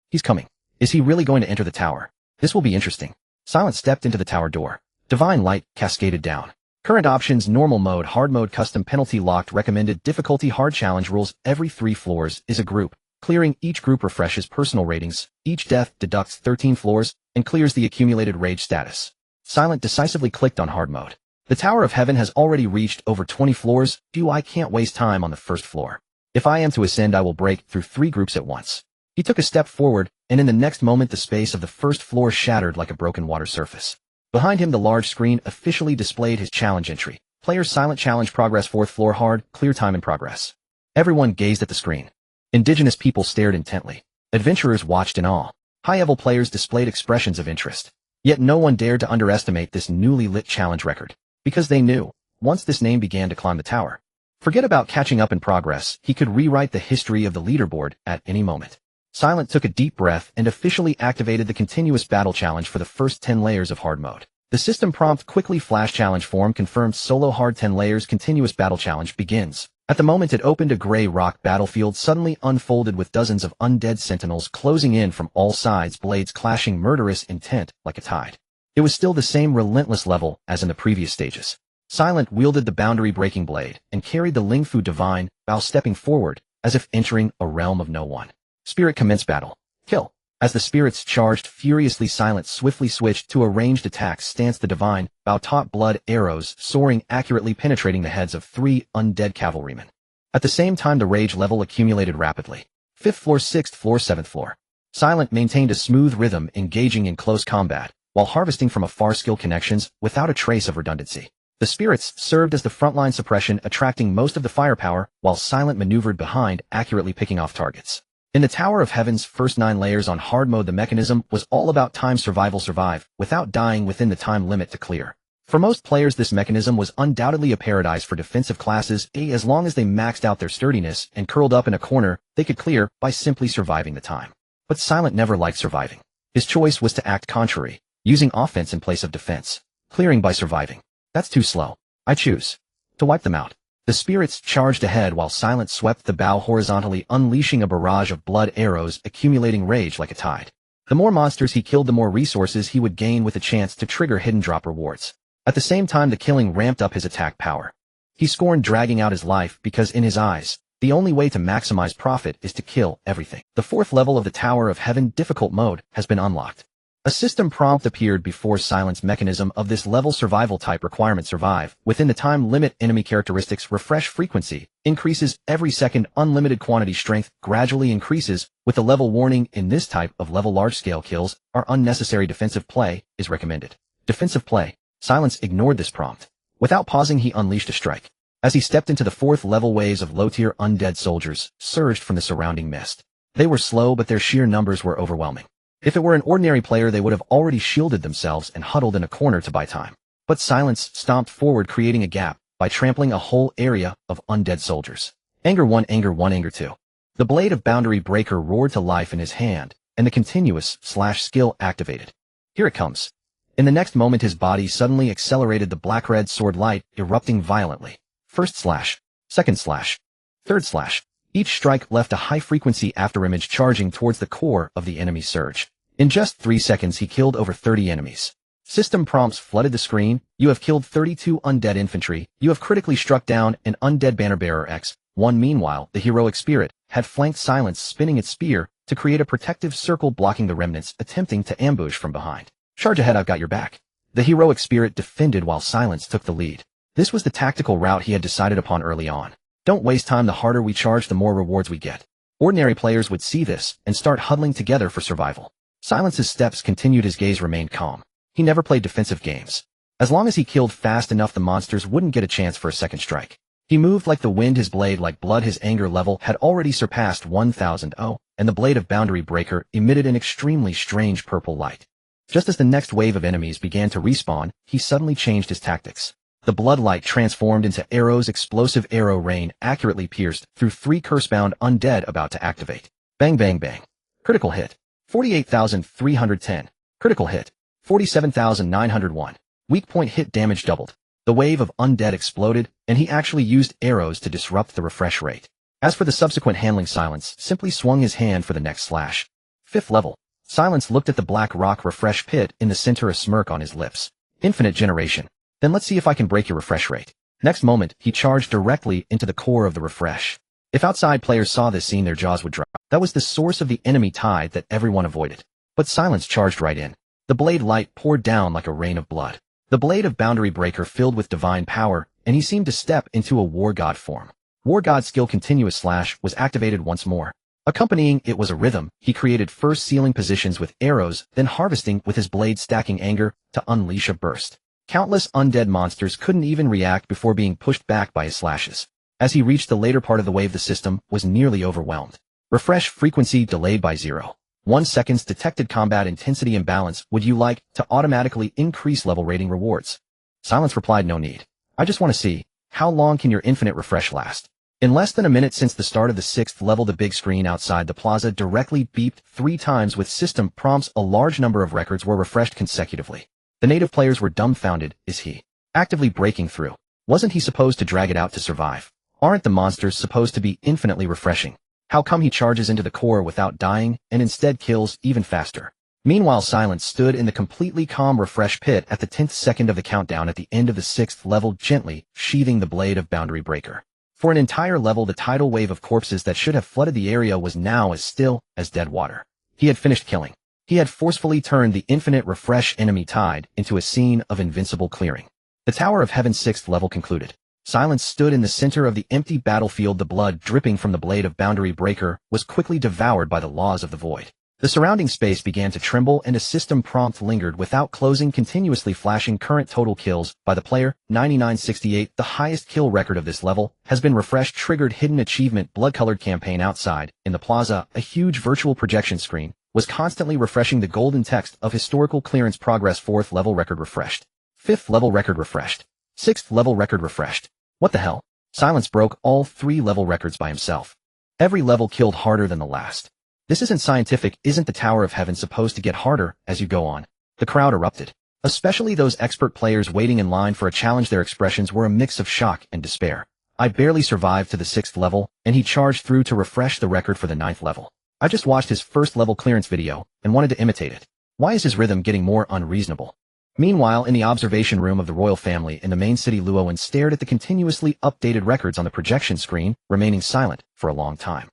He's coming. Is he really going to enter the tower? This will be interesting. Silent stepped into the tower door. Divine light cascaded down. Current options: normal mode, hard mode, custom, penalty locked, recommended difficulty, hard. Challenge rules: every 3 floors is a group. Clearing each group refreshes personal ratings. Each death deducts 13 floors and clears the accumulated rage status. Silent decisively clicked on hard mode. The Tower of Heaven has already reached over 20 floors. I can't waste time on the first floor. If I am to ascend, I will break through 3 groups at once. He took a step forward, and in the next moment the space of the first floor shattered like a broken water surface. Behind him, the large screen officially displayed his challenge entry. Player Silent challenge progress: 4th floor, hard, clear time in progress. Everyone gazed at the screen. Indigenous people stared intently. Adventurers watched in awe. High-level players displayed expressions of interest. Yet no one dared to underestimate this newly lit challenge record. Because they knew, once this name began to climb the tower, forget about catching up in progress, he could rewrite the history of the leaderboard at any moment. Silent took a deep breath and officially activated the continuous battle challenge for the first 10 layers of hard mode. The system prompt quickly flashed: challenge form confirmed, solo hard 10 layers, continuous battle challenge begins. At the moment it opened, a gray rock battlefield suddenly unfolded with dozens of undead sentinels closing in from all sides, blades clashing, murderous intent like a tide. It was still the same relentless level as in the previous stages. Silent wielded the boundary-breaking blade and carried the Lingfu divine Bao, stepping forward as if entering a realm of no one. Spirit commenced battle. Kill. As the spirits charged furiously, Silent swiftly switched to a ranged attack stance. The divine Bao taught blood arrows soaring, accurately penetrating the heads of 3 undead cavalrymen. At the same time, the rage level accumulated rapidly. 5th floor, 6th floor, 7th floor. Silent maintained a smooth rhythm, engaging in close combat, while harvesting from afar skill connections without a trace of redundancy. The spirits served as the frontline suppression, attracting most of the firepower, while Silent maneuvered behind, accurately picking off targets. In the Tower of Heaven's first 9 layers on hard mode, the mechanism was all about time survive, without dying within the time limit to clear. For most players, this mechanism was undoubtedly a paradise for defensive classes, as long as they maxed out their sturdiness and curled up in a corner, they could clear by simply surviving the time. But Silent never liked surviving. His choice was to act contrary, using offense in place of defense. Clearing by surviving. That's too slow. I choose to wipe them out. The spirits charged ahead while Silent swept the bow horizontally, unleashing a barrage of blood arrows, accumulating rage like a tide. The more monsters he killed, the more resources he would gain with a chance to trigger hidden drop rewards. At the same time, the killing ramped up his attack power. He scorned dragging out his life because, in his eyes, the only way to maximize profit is to kill everything. The 4th level of the Tower of Heaven difficult mode has been unlocked. A system prompt appeared before Silent's mechanism of this level. Survival type requirement: survive within the time limit. Enemy characteristics: refresh frequency increases every second. Unlimited quantity. Strength gradually increases with the level. Warning: in this type of level, large-scale kills are unnecessary. Defensive play is recommended. Defensive play. Silence ignored this prompt. Without pausing, he unleashed a strike. As he stepped into the 4th level, waves of low-tier undead soldiers surged from the surrounding mist. They were slow, but their sheer numbers were overwhelming. If it were an ordinary player, they would have already shielded themselves and huddled in a corner to buy time. But Silence stomped forward, creating a gap by trampling a whole area of undead soldiers. Anger 1, Anger 1, Anger 2. The blade of Boundary Breaker roared to life in his hand, and the continuous slash skill activated. Here it comes. In the next moment, his body suddenly accelerated, the black-red sword light erupting violently. First slash, second slash, third slash. Each strike left a high-frequency afterimage charging towards the core of the enemy surge. In just 3 seconds, he killed over 30 enemies. System prompts flooded the screen. You have killed 32 undead infantry. You have critically struck down an undead banner-bearer X1. Meanwhile, the heroic spirit had flanked Silence, spinning its spear to create a protective circle, blocking the remnants attempting to ambush from behind. Charge ahead, I've got your back. The heroic spirit defended while Silence took the lead. This was the tactical route he had decided upon early on. Don't waste time. The harder we charge, the more rewards we get. Ordinary players would see this and start huddling together for survival. Silence's steps continued. His gaze remained calm. He never played defensive games. As long as he killed fast enough, the monsters wouldn't get a chance for a second strike. He moved like the wind, his blade like blood. His anger level had already surpassed 1000, and the blade of Boundary Breaker emitted an extremely strange purple light. Just as the next wave of enemies began to respawn, he suddenly changed his tactics. The blood light transformed into arrows. Explosive arrow rain accurately pierced through 3 curse-bound undead about to activate. Bang, bang, bang. Critical hit. 48,310. Critical hit. 47,901. Weak point hit damage doubled. The wave of undead exploded, and he actually used arrows to disrupt the refresh rate. As for the subsequent handling, Silence simply swung his hand for the next slash. 5th level. Silence looked at the black rock refresh pit in the center, a smirk on his lips. Infinite generation. Then let's see if I can break your refresh rate. Next moment, he charged directly into the core of the refresh. If outside players saw this scene, their jaws would drop. That was the source of the enemy tide that everyone avoided. But Silence charged right in. The blade light poured down like a rain of blood. The blade of Boundary Breaker filled with divine power, and he seemed to step into a war god form. War god skill continuous slash was activated once more. Accompanying it was a rhythm. He created first sealing positions with arrows, then harvesting with his blade, stacking anger to unleash a burst. Countless undead monsters couldn't even react before being pushed back by his slashes. As he reached the later part of the wave, the system was nearly overwhelmed. Refresh frequency delayed by 0.1 seconds. Detected combat intensity imbalance. Would you like to automatically increase level rating rewards? Silence replied, no need. I just want to see, how long can your infinite refresh last? In less than a minute since the start of the 6th level, the big screen outside the plaza directly beeped 3 times with system prompts. A large number of records were refreshed consecutively. The native players were dumbfounded. Is he actively breaking through? Wasn't he supposed to drag it out to survive? Aren't the monsters supposed to be infinitely refreshing? How come he charges into the core without dying and instead kills even faster? Meanwhile, Silence stood in the completely calm refresh pit at the 10th second of the countdown at the end of the 6th level, gently sheathing the blade of Boundary Breaker. For an entire level, the tidal wave of corpses that should have flooded the area was now as still as dead water. He had finished killing. He had forcefully turned the infinite refresh enemy tide into a scene of invincible clearing. The Tower of Heaven's 6th level concluded. Silence stood in the center of the empty battlefield. The blood dripping from the blade of Boundary Breaker was quickly devoured by the laws of the void. The surrounding space began to tremble and a system prompt lingered without closing, continuously flashing current total kills by the player, 9968. The highest kill record of this level has been refreshed. Triggered hidden achievement blood-colored campaign. Outside, in the plaza, a huge virtual projection screen was constantly refreshing the golden text of historical clearance progress. 4th level record refreshed. 5th level record refreshed. 6th level record refreshed. What the hell? Silence broke all 3 level records by himself. Every level killed harder than the last. This isn't scientific. Isn't the Tower of Heaven supposed to get harder as you go on? The crowd erupted. Especially those expert players waiting in line for a challenge. Their expressions were a mix of shock and despair. I barely survived to the 6th level, and he charged through to refresh the record for the 9th level. I just watched his first level clearance video and wanted to imitate it. Why is his rhythm getting more unreasonable? Meanwhile, in the observation room of the royal family in the main city, Luowen stared at the continuously updated records on the projection screen, remaining silent for a long time.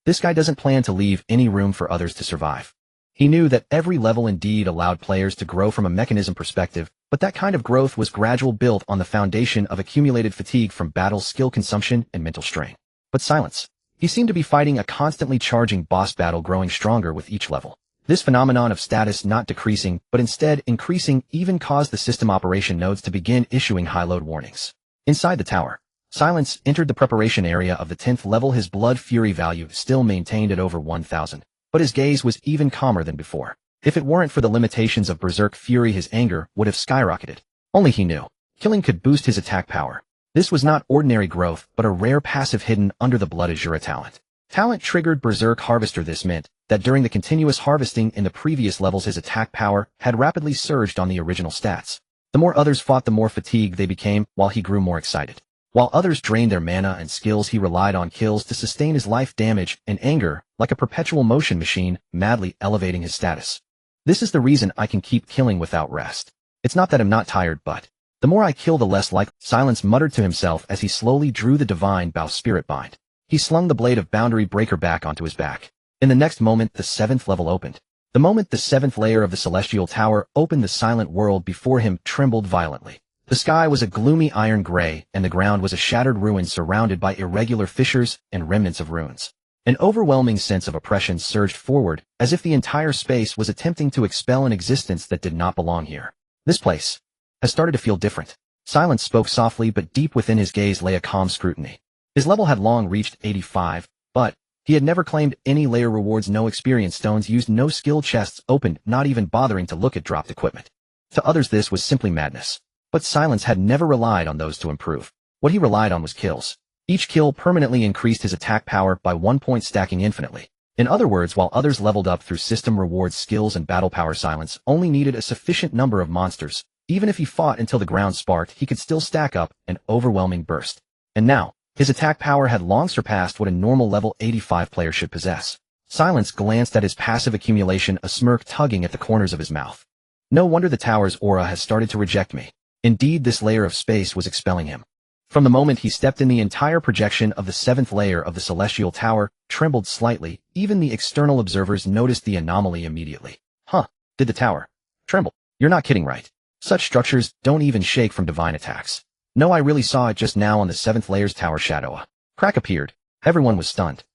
This guy doesn't plan to leave any room for others to survive. He knew that every level indeed allowed players to grow from a mechanism perspective, but that kind of growth was gradual, built on the foundation of accumulated fatigue from battle, skill consumption, and mental strain. But silence. He seemed to be fighting a constantly charging boss battle, growing stronger with each level. This phenomenon of status not decreasing, but instead increasing, even caused the system operation nodes to begin issuing high-load warnings. Inside the tower, Silence entered the preparation area of the 10th level. His blood fury value still maintained at over 1000, but his gaze was even calmer than before. If it weren't for the limitations of berserk fury, his anger would have skyrocketed. Only he knew. Killing could boost his attack power. This was not ordinary growth, but a rare passive hidden under the blood Azura talent. Talent triggered Berserk Harvester. This meant that during the continuous harvesting in the previous levels, his attack power had rapidly surged on the original stats. The more others fought, the more fatigued they became, while he grew more excited. While others drained their mana and skills, he relied on kills to sustain his life damage and anger, like a perpetual motion machine, madly elevating his status. This is the reason I can keep killing without rest. It's not that I'm not tired, but the more I kill, the less likely. Silence muttered to himself as he slowly drew the Divine Bow Spirit Bind. He slung the blade of Boundary Breaker back onto his back. In the next moment, the 7th level opened. The moment the 7th layer of the Celestial Tower opened, the silent world before him trembled violently. The sky was a gloomy iron gray, and the ground was a shattered ruin surrounded by irregular fissures and remnants of ruins. An overwhelming sense of oppression surged forward, as if the entire space was attempting to expel an existence that did not belong here. This place has started to feel different. Silence spoke softly, but deep within his gaze lay a calm scrutiny. His level had long reached 85, but he had never claimed any layer rewards, no experience stones used, no skill chests opened, not even bothering to look at dropped equipment. To others this was simply madness. But Silence had never relied on those to improve. What he relied on was kills. Each kill permanently increased his attack power by 1 point, stacking infinitely. In other words, while others leveled up through system rewards, skills, and battle power, Silence only needed a sufficient number of monsters. Even if he fought until the ground sparked, he could still stack up an overwhelming burst. And now, his attack power had long surpassed what a normal level 85 player should possess. Silence glanced at his passive accumulation, a smirk tugging at the corners of his mouth. No wonder the tower's aura has started to reject me. Indeed, this layer of space was expelling him. From the moment he stepped in, the entire projection of the 7th layer of the Celestial Tower trembled slightly. Even the external observers noticed the anomaly immediately. Huh, did the tower tremble? You're not kidding, right? Such structures don't even shake from divine attacks. No, I really saw it just now on the 7th layer's tower shadow. A crack appeared. Everyone was stunned.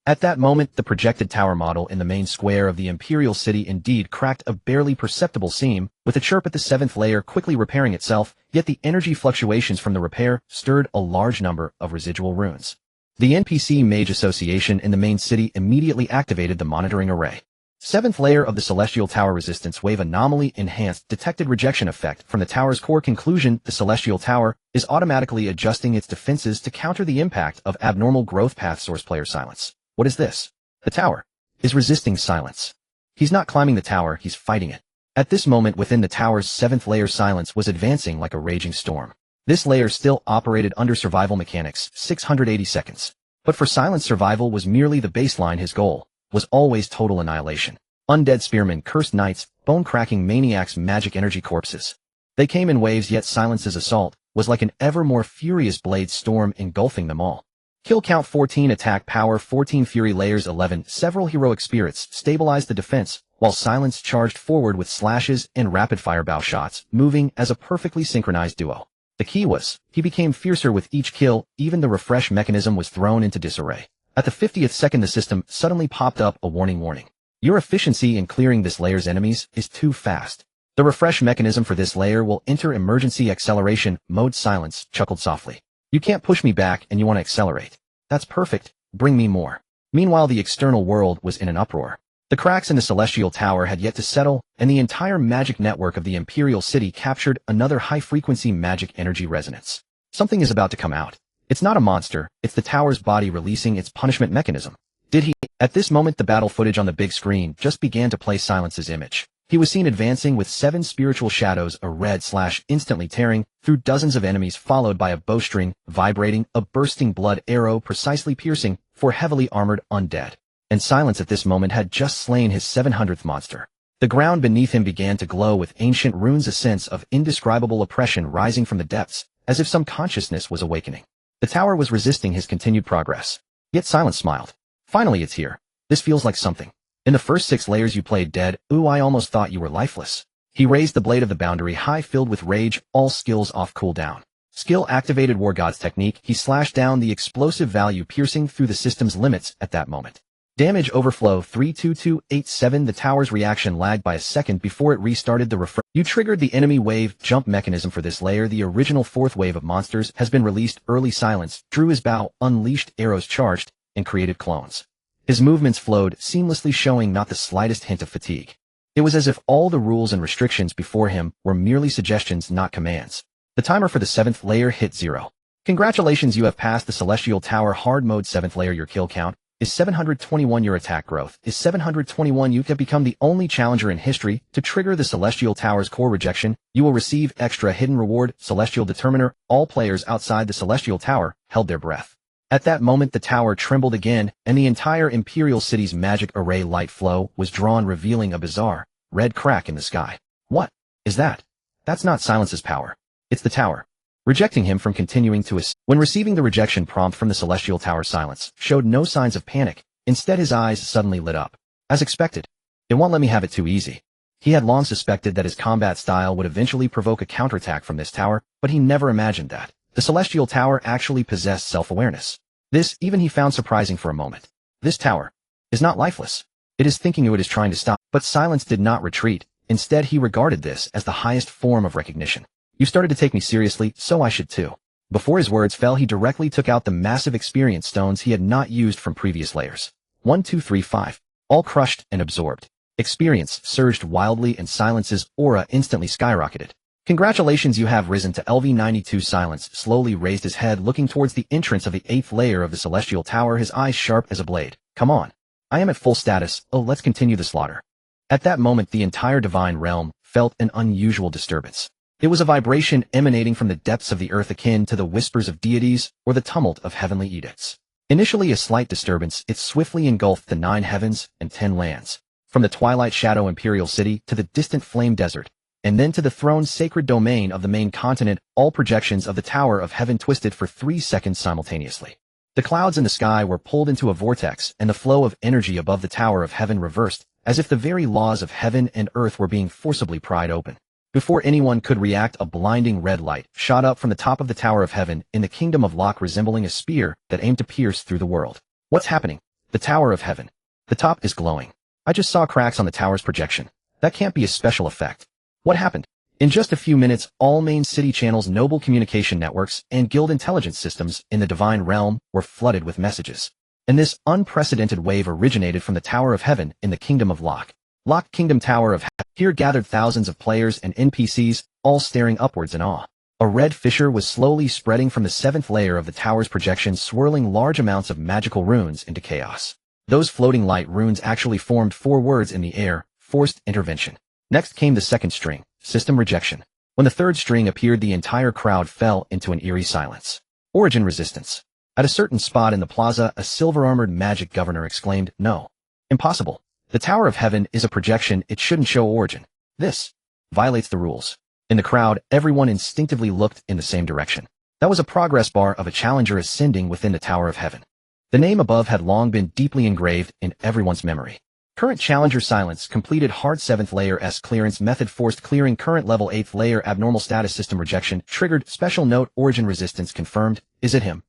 At that moment, the projected tower model in the main square of the Imperial City indeed cracked a barely perceptible seam, with a chirp at the 7th layer quickly repairing itself, yet the energy fluctuations from the repair stirred a large number of residual runes. The NPC Mage Association in the main city immediately activated the monitoring array. 7th layer of the Celestial Tower resistance wave anomaly enhanced detected rejection effect from the tower's core. Conclusion: the Celestial Tower is automatically adjusting its defenses to counter the impact of abnormal growth path. Source player Silence. What is this? The tower is resisting Silence. He's not climbing the tower, he's fighting it. At this moment, within the tower's 7th layer, Silence was advancing like a raging storm. This layer still operated under survival mechanics, 680 seconds. But for Silence, survival was merely the baseline. His goal was always total annihilation. Undead spearmen, cursed knights, bone-cracking maniacs, magic energy corpses. They came in waves, yet Silence's assault was like an ever more furious blade storm engulfing them all. Kill count 14, attack power 14, fury layers 11. Several heroic spirits stabilized the defense, while Silence charged forward with slashes and rapid-fire bow shots, moving as a perfectly synchronized duo. The key was, he became fiercer with each kill. Even the refresh mechanism was thrown into disarray. At the 50th second, the system suddenly popped up a warning. Your efficiency in clearing this layer's enemies is too fast. The refresh mechanism for this layer will enter emergency acceleration mode. Silence chuckled softly. You can't push me back and you want to accelerate. That's perfect. Bring me more. Meanwhile, the external world was in an uproar. The cracks in the Celestial Tower had yet to settle, and the entire magic network of the Imperial City captured another high-frequency magic energy resonance. Something is about to come out. It's not a monster, it's the tower's body releasing its punishment mechanism. Did he? At this moment, the battle footage on the big screen just began to play Silence's image. He was seen advancing with 7 spiritual shadows, a red slash instantly tearing through dozens of enemies, followed by a bowstring vibrating, a bursting blood arrow precisely piercing for heavily armored undead. And Silence at this moment had just slain his 700th monster. The ground beneath him began to glow with ancient runes, a sense of indescribable oppression rising from the depths, as if some consciousness was awakening. The tower was resisting his continued progress. Yet Silence smiled. Finally, it's here. This feels like something. In the first 6 layers you played dead. Ooh, I almost thought you were lifeless. He raised the blade of the boundary high, filled with rage, all skills off cooldown. Skill activated War God's technique. He slashed down the explosive value, piercing through the system's limits at that moment. Damage overflow 32287. The tower's reaction lagged by a second before it restarted the refresh. You triggered the enemy wave jump mechanism for this layer. The original 4th wave of monsters has been released. Early. Silence drew his bow, unleashed arrows, charged, and created clones. His movements flowed seamlessly, showing not the slightest hint of fatigue. It was as if all the rules and restrictions before him were merely suggestions, not commands. The timer for the 7th layer hit 0. Congratulations, you have passed the Celestial Tower hard mode. 7th layer. Your kill count is 721. Your attack growth is 721. You have become the only challenger in history to trigger the Celestial Tower's core rejection. You will receive extra hidden reward, Celestial Determiner. All players outside the Celestial Tower held their breath. At that moment, the tower trembled again, and the entire Imperial City's magic array light flow was drawn, revealing a bizarre, red crack in the sky. What is that? That's not Silence's power. It's the tower rejecting him from continuing to ascend. When receiving the rejection prompt from the Celestial Tower, Silence showed no signs of panic. Instead, his eyes suddenly lit up. As expected. It won't let me have it too easy. He had long suspected that his combat style would eventually provoke a counterattack from this tower, but he never imagined that the Celestial Tower actually possessed self-awareness. This, even he found surprising for a moment. This tower is not lifeless. It is thinking it is trying to stop. But Silence did not retreat. Instead, he regarded this as the highest form of recognition. You started to take me seriously, so I should too. Before his words fell, he directly took out the massive experience stones he had not used from previous layers. 1, 2, 3, 5. All crushed and absorbed. Experience surged wildly, and Silence's aura instantly skyrocketed. Congratulations, you have risen to LV92. Silence slowly raised his head, looking towards the entrance of the 8th layer of the Celestial Tower, his eyes sharp as a blade. Come on. I am at full status. Oh, let's continue the slaughter. At that moment, the entire divine realm felt an unusual disturbance. It was a vibration emanating from the depths of the earth, akin to the whispers of deities or the tumult of heavenly edicts. Initially a slight disturbance, it swiftly engulfed the 9 heavens and 10 lands. From the Twilight Shadow Imperial City to the distant Flame Desert, and then to the throne's sacred domain of the main continent, all projections of the Tower of Heaven twisted for 3 seconds simultaneously. The clouds in the sky were pulled into a vortex, and the flow of energy above the Tower of Heaven reversed, as if the very laws of heaven and earth were being forcibly pried open. Before anyone could react, a blinding red light shot up from the top of the Tower of Heaven in the kingdom of Locke, resembling a spear that aimed to pierce through the world. What's happening? The Tower of Heaven. The top is glowing. I just saw cracks on the tower's projection. That can't be a special effect. What happened? In just a few minutes, all main city channels, noble communication networks, and guild intelligence systems in the divine realm were flooded with messages. And this unprecedented wave originated from the Tower of Heaven in the kingdom of Locke. Locke Kingdom Tower of Heaven. Here gathered thousands of players and NPCs, all staring upwards in awe. A red fissure was slowly spreading from the 7th layer of the tower's projection, swirling large amounts of magical runes into chaos. Those floating light runes actually formed 4 words in the air: forced intervention. Next came the 2nd string, system rejection. When the 3rd string appeared, the entire crowd fell into an eerie silence. Origin resistance. At a certain spot in the plaza, a silver-armored magic governor exclaimed, "No. Impossible. The Tower of Heaven is a projection, it shouldn't show origin. This violates the rules." In the crowd, everyone instinctively looked in the same direction. That was a progress bar of a challenger ascending within the Tower of Heaven. The name above had long been deeply engraved in everyone's memory. Current challenger Silence completed hard 7th layer S clearance method, forced clearing current level 8th layer abnormal status system rejection triggered special note origin resistance confirmed. Is it him?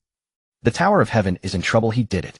The Tower of Heaven is in trouble. He did it.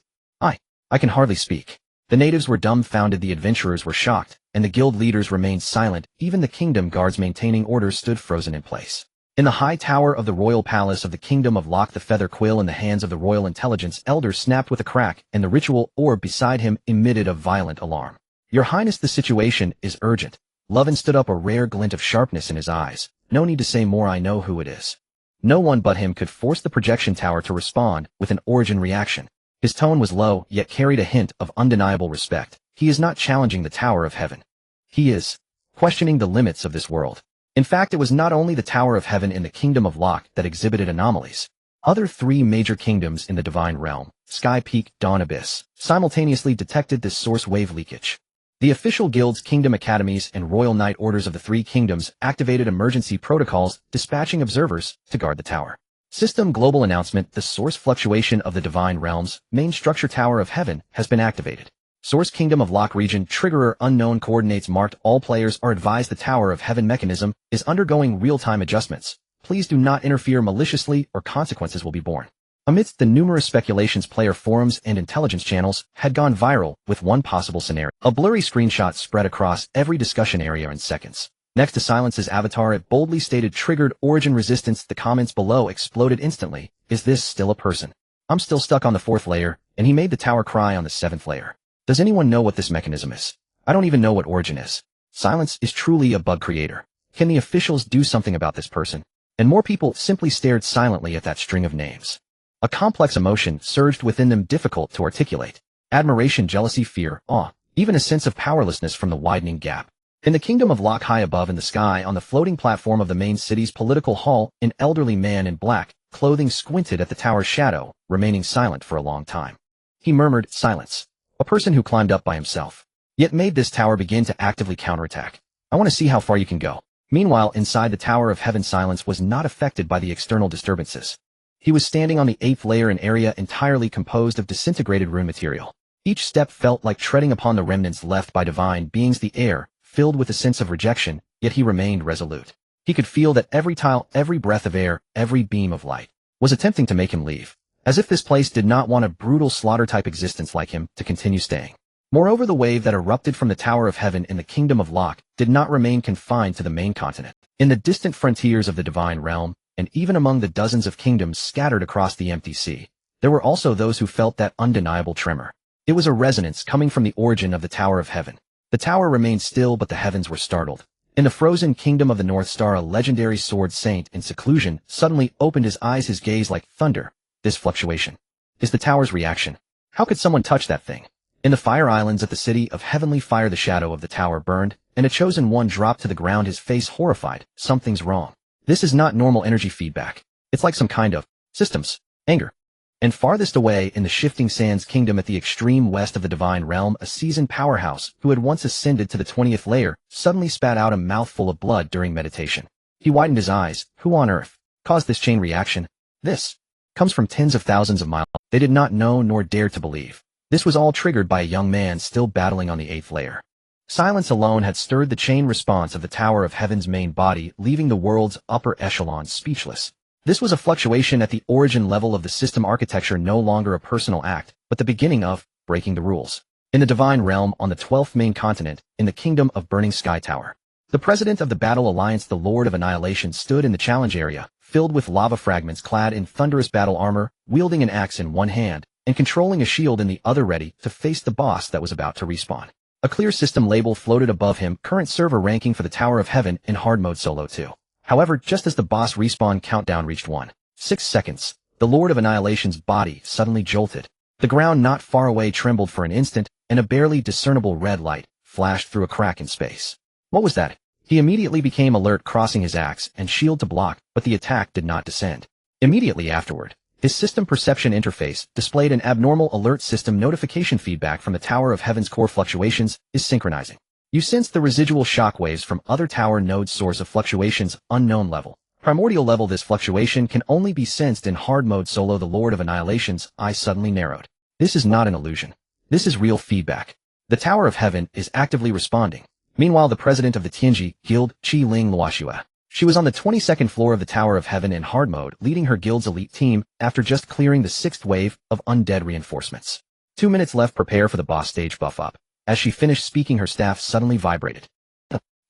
I can hardly speak. The natives were dumbfounded, the adventurers were shocked, and the guild leaders remained silent. Even the kingdom guards maintaining order stood frozen in place. In the high tower of the royal palace of the kingdom of Locke, the feather quill in the hands of the royal intelligence elder snapped with a crack, and the ritual orb beside him emitted a violent alarm. Your Highness, the situation is urgent. Lovin stood up, a rare glint of sharpness in his eyes. No need to say more, I know who it is. No one but him could force the projection tower to respond with an origin reaction. His tone was low, yet carried a hint of undeniable respect. He is not challenging the Tower of Heaven. He is questioning the limits of this world. In fact, it was not only the Tower of Heaven in the Kingdom of Locke that exhibited anomalies. Other three major kingdoms in the Divine Realm, Sky Peak, Dawn Abyss, simultaneously detected this source wave leakage. The official guilds, kingdom academies, and royal knight orders of the three kingdoms activated emergency protocols, dispatching observers to guard the tower. System Global Announcement: the source fluctuation of the Divine Realms, main structure Tower of Heaven, has been activated. Source Kingdom of Locke region, triggerer unknown, coordinates marked. All players are advised the Tower of Heaven mechanism is undergoing real-time adjustments. Please do not interfere maliciously or consequences will be borne. Amidst the numerous speculations, player forums and intelligence channels had gone viral with one possible scenario. A blurry screenshot spread across every discussion area in seconds. Next to Silence's avatar, it boldly stated triggered origin resistance. The comments below exploded instantly. Is this still a person? I'm still stuck on the 4th layer, and he made the tower cry on the 7th layer. Does anyone know what this mechanism is? I don't even know what origin is. Silence is truly a bug creator. Can the officials do something about this person? And more people simply stared silently at that string of names. A complex emotion surged within them, difficult to articulate. Admiration, jealousy, fear, awe, even a sense of powerlessness from the widening gap. In the Kingdom of Locke, high above in the sky, on the floating platform of the main city's political hall, an elderly man in black clothing squinted at the tower's shadow, remaining silent for a long time. He murmured, silence. A person who climbed up by himself, yet made this tower begin to actively counterattack. I want to see how far you can go. Meanwhile, inside the Tower of Heaven, Silence was not affected by the external disturbances. He was standing on the 8th layer, an area entirely composed of disintegrated rune material. Each step felt like treading upon the remnants left by divine beings, the air filled with a sense of rejection, yet he remained resolute. He could feel that every tile, every breath of air, every beam of light was attempting to make him leave, as if this place did not want a brutal slaughter-type existence like him to continue staying. Moreover, the wave that erupted from the Tower of Heaven in the Kingdom of Locke did not remain confined to the main continent. In the distant frontiers of the Divine Realm, and even among the dozens of kingdoms scattered across the empty sea, there were also those who felt that undeniable tremor. It was a resonance coming from the origin of the Tower of Heaven. The tower remained still, but the heavens were startled. In the frozen kingdom of the North Star, a legendary sword saint in seclusion suddenly opened his eyes, his gaze like thunder. This fluctuation is the tower's reaction. How could someone touch that thing? In the Fire Islands at the city of heavenly fire, the shadow of the tower burned, and a chosen one dropped to the ground, his face horrified. Something's wrong. This is not normal energy feedback. It's like some kind of systems anger. And farthest away in the Shifting Sands Kingdom at the extreme west of the Divine Realm, a seasoned powerhouse who had once ascended to the 20th layer suddenly spat out a mouthful of blood during meditation. He widened his eyes. Who on earth caused this chain reaction? This comes from tens of thousands of miles. They did not know nor dared to believe. This was all triggered by a young man still battling on the 8th layer. Silence alone had stirred the chain response of the Tower of Heaven's main body, leaving the world's upper echelon speechless. This was a fluctuation at the origin level of the system architecture, no longer a personal act, but the beginning of breaking the rules. In the Divine Realm, on the 12th main continent, in the Kingdom of Burning Sky Tower, the president of the Battle Alliance, the Lord of Annihilation, stood in the challenge area, filled with lava fragments, clad in thunderous battle armor, wielding an axe in one hand, and controlling a shield in the other, ready to face the boss that was about to respawn. A clear system label floated above him, current server ranking for the Tower of Heaven in hard mode solo 2. However, just as the boss respawn countdown reached 1.6 seconds, the Lord of Annihilation's body suddenly jolted. The ground not far away trembled for an instant, and a barely discernible red light flashed through a crack in space. What was that? He immediately became alert, crossing his axe and shield to block, but the attack did not descend. Immediately afterward, his system perception interface displayed an abnormal alert. System notification feedback from the Tower of Heaven's core fluctuations is synchronizing. You sense the residual shockwaves from other tower nodes. Source of fluctuations, unknown level. Primordial level. This fluctuation can only be sensed in hard mode solo. The Lord of Annihilation's eyes suddenly narrowed. This is not an illusion. This is real feedback. The Tower of Heaven is actively responding. Meanwhile, the president of the Tianji Guild, Qi Ling Luoxue. She was on the 22nd floor of the Tower of Heaven in hard mode, leading her guild's elite team after just clearing the 6th wave of undead reinforcements. 2 minutes left, prepare for the boss stage buff up. As she finished speaking, her staff suddenly vibrated.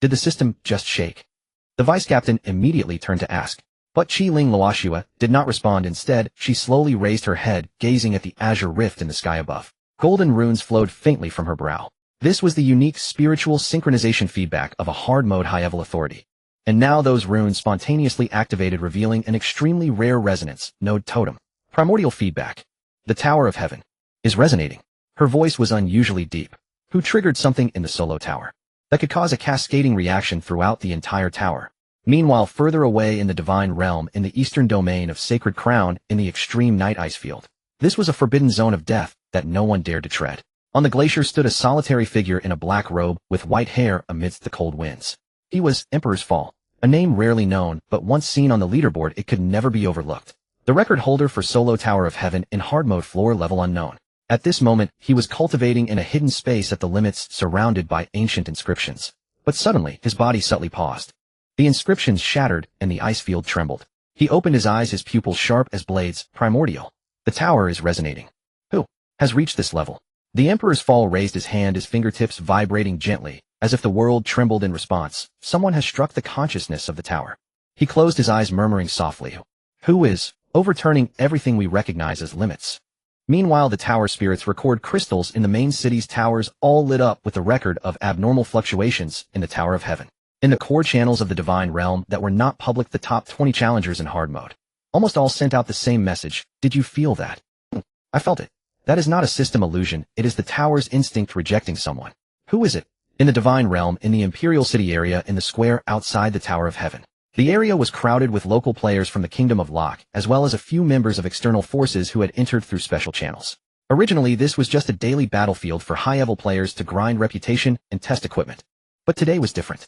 Did the system just shake? The vice captain immediately turned to ask. But Qi Ling Luoxua did not respond. Instead, she slowly raised her head, gazing at the azure rift in the sky above. Golden runes flowed faintly from her brow. This was the unique spiritual synchronization feedback of a hard-mode high-level authority. And now those runes spontaneously activated, revealing an extremely rare resonance node totem. Primordial feedback. The Tower of Heaven is resonating. Her voice was unusually deep. Who triggered something in the solo tower that could cause a cascading reaction throughout the entire tower? Meanwhile, further away in the Divine Realm, in the eastern domain of Sacred Crown, in the extreme night ice field, this was a forbidden zone of death that no one dared to tread. On the glacier stood a solitary figure in a black robe with white hair amidst the cold winds. He was Emperor's Fall, a name rarely known, but once seen on the leaderboard it could never be overlooked. The record holder for solo Tower of Heaven in hard mode, floor level unknown. At this moment, he was cultivating in a hidden space at the limits, surrounded by ancient inscriptions. But suddenly, his body subtly paused. The inscriptions shattered, and the ice field trembled. He opened his eyes, his pupils sharp as blades. Primordial. The tower is resonating. Who has reached this level? The Emperor's Fall raised his hand, his fingertips vibrating gently, as if the world trembled in response. Someone has struck the consciousness of the tower. He closed his eyes, murmuring softly, "Who is overturning everything we recognize as limits?" Meanwhile, the tower spirits record crystals in the main city's towers, all lit up with the record of abnormal fluctuations in the Tower of Heaven. In the core channels of the Divine Realm that were not public, the top 20 challengers in hard mode almost all sent out the same message. Did you feel that? I felt it. That is not a system illusion, it is the tower's instinct rejecting someone. Who is it? In the Divine Realm, in the Imperial City area, in the square outside the Tower of Heaven. The area was crowded with local players from the Kingdom of Locke, as well as a few members of external forces who had entered through special channels. Originally, this was just a daily battlefield for high-level players to grind reputation and test equipment. But today was different.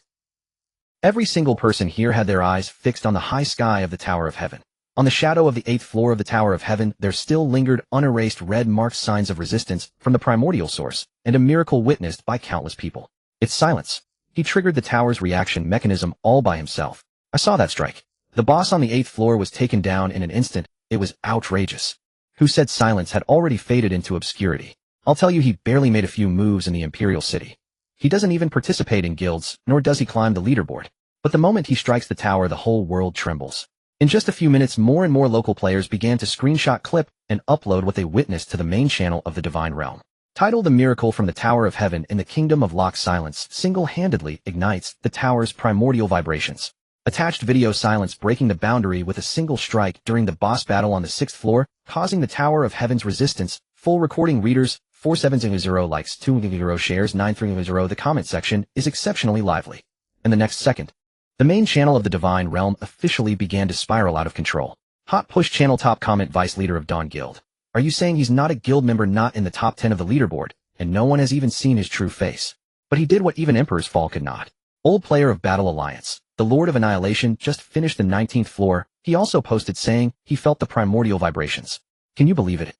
Every single person here had their eyes fixed on the high sky of the Tower of Heaven. On the shadow of the 8th floor of the Tower of Heaven, there still lingered unerased red-marked signs of resistance from the primordial source, and a miracle witnessed by countless people. It's silence. He triggered the tower's reaction mechanism all by himself. I saw that strike. The boss on the 8th floor was taken down in an instant. It was outrageous. Who said silence had already faded into obscurity? I'll tell you, he barely made a few moves in the Imperial City. He doesn't even participate in guilds, nor does he climb the leaderboard. But the moment he strikes the tower, the whole world trembles. In just a few minutes, more and more local players began to screenshot, clip, and upload what they witnessed to the main channel of the Divine Realm. Titled "The Miracle from the Tower of Heaven in the Kingdom of Locke, silence single-handedly ignites the tower's primordial vibrations." Attached video: silence breaking the boundary with a single strike during the boss battle on the 6th floor, causing the Tower of Heaven's resistance. Full recording. Readers 4700 likes, 200 shares, 930. The comment section is exceptionally lively. In the next second, the main channel of the Divine Realm officially began to spiral out of control. Hot push channel. Top comment: Vice Leader of Dawn Guild. Are you saying he's not a guild member, not in the top 10 of the leaderboard, and no one has even seen his true face? But he did what even Emperor's Fall could not. Old player of Battle Alliance, the Lord of Annihilation, just finished the 19th floor. He also posted saying he felt the primordial vibrations. Can you believe it?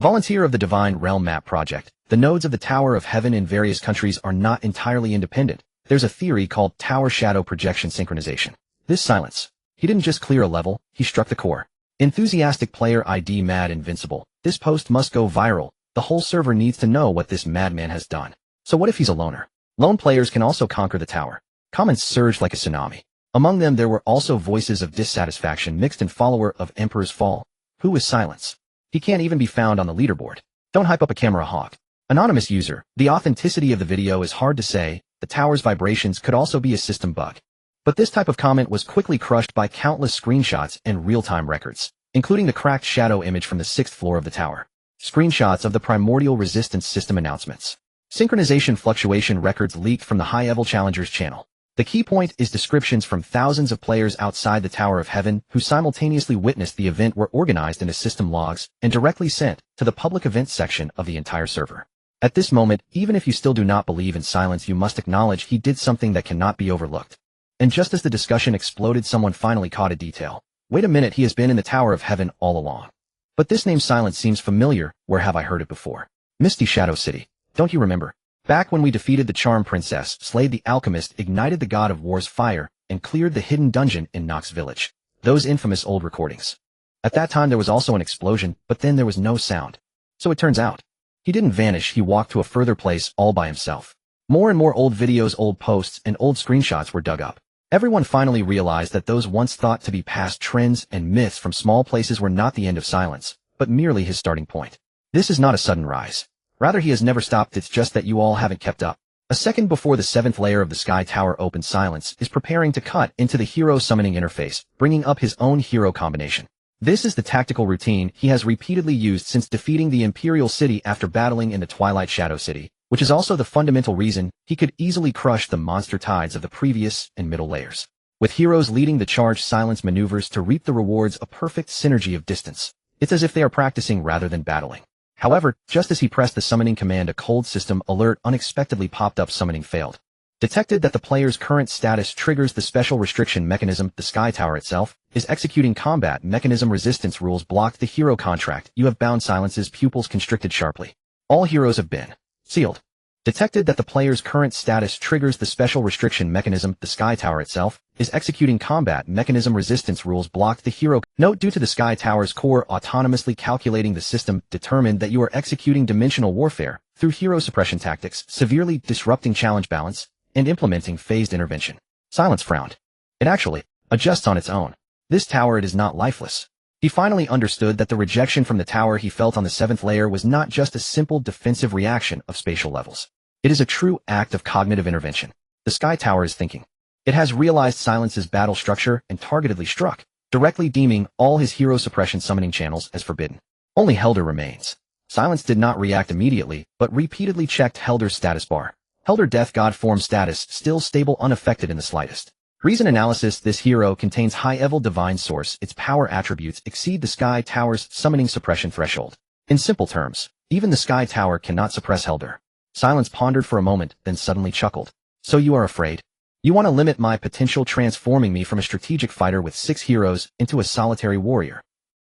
Volunteer of the Divine Realm Map Project. The nodes of the Tower of Heaven in various countries are not entirely independent. There's a theory called Tower Shadow Projection Synchronization. This silence. He didn't just clear a level, he struck the core. Enthusiastic player ID Mad Invincible. This post must go viral. The whole server needs to know what this madman has done. So what if he's a loner? Lone players can also conquer the tower. Comments surged like a tsunami. Among them there were also voices of dissatisfaction mixed in. Follower of Emperor's Fall. Who is silence? He can't even be found on the leaderboard. Don't hype up a camera hawk. Anonymous user. The authenticity of the video is hard to say. The tower's vibrations could also be a system bug. But this type of comment was quickly crushed by countless screenshots and real-time records, including the cracked shadow image from the 6th floor of the tower. Screenshots of the primordial resistance system announcements. Synchronization fluctuation records leaked from the high-level challengers channel. The key point is descriptions from thousands of players outside the Tower of Heaven who simultaneously witnessed the event were organized into system logs and directly sent to the public events section of the entire server. At this moment, even if you still do not believe in silence, you must acknowledge he did something that cannot be overlooked. And just as the discussion exploded, someone finally caught a detail. Wait a minute, he has been in the Tower of Heaven all along. But this name Silence seems familiar. Where have I heard it before? Misty Shadow City. Don't you remember? Back when we defeated the Charm Princess, slayed the alchemist, ignited the God of War's fire, and cleared the hidden dungeon in Nox Village. Those infamous old recordings. At that time there was also an explosion, but then there was no sound. So it turns out, he didn't vanish, he walked to a further place all by himself. More and more old videos, old posts, and old screenshots were dug up. Everyone finally realized that those once thought to be past trends and myths from small places were not the end of Silence, but merely his starting point. This is not a sudden rise. Rather, he has never stopped, it's just that you all haven't kept up. A second before the 7th layer of the Sky Tower opens, Silence is preparing to cut into the hero summoning interface, bringing up his own hero combination. This is the tactical routine he has repeatedly used since defeating the Imperial City after battling in the Twilight Shadow City, which is also the fundamental reason he could easily crush the monster tides of the previous and middle layers. With heroes leading the charge, Silence maneuvers to reap the rewards, a perfect synergy of distance. It's as if they are practicing rather than battling. However, just as he pressed the summoning command, a cold system alert unexpectedly popped up. Summoning failed. Detected that the player's current status triggers the special restriction mechanism. The Sky Tower itself is executing combat mechanism resistance rules. Blocked the hero contract. You have bound. Silence's pupils constricted sharply. All heroes have been sealed. Detected that the player's current status triggers the special restriction mechanism. The Sky Tower itself is executing combat mechanism resistance rules. Blocked the hero. Note: due to the Sky Tower's core autonomously calculating, the system determined that you are executing dimensional warfare through hero suppression tactics, severely disrupting challenge balance and implementing phased intervention. Silence frowned. It actually adjusts on its own. This tower, it is not lifeless. He finally understood that the rejection from the tower he felt on the 7th layer was not just a simple defensive reaction of spatial levels. It is a true act of cognitive intervention. The Sky Tower is thinking. It has realized Silence's battle structure and targetedly struck, directly deeming all his hero suppression summoning channels as forbidden. Only Helder remains. Silence did not react immediately, but repeatedly checked Helder's status bar. Helder Death God form status still stable, unaffected in the slightest. Reason analysis: this hero contains high-level divine source. Its power attributes exceed the Sky Tower's summoning suppression threshold. In simple terms, even the Sky Tower cannot suppress Helder. Silence pondered for a moment, then suddenly chuckled. So you are afraid? You want to limit my potential, transforming me from a strategic fighter with 6 heroes into a solitary warrior.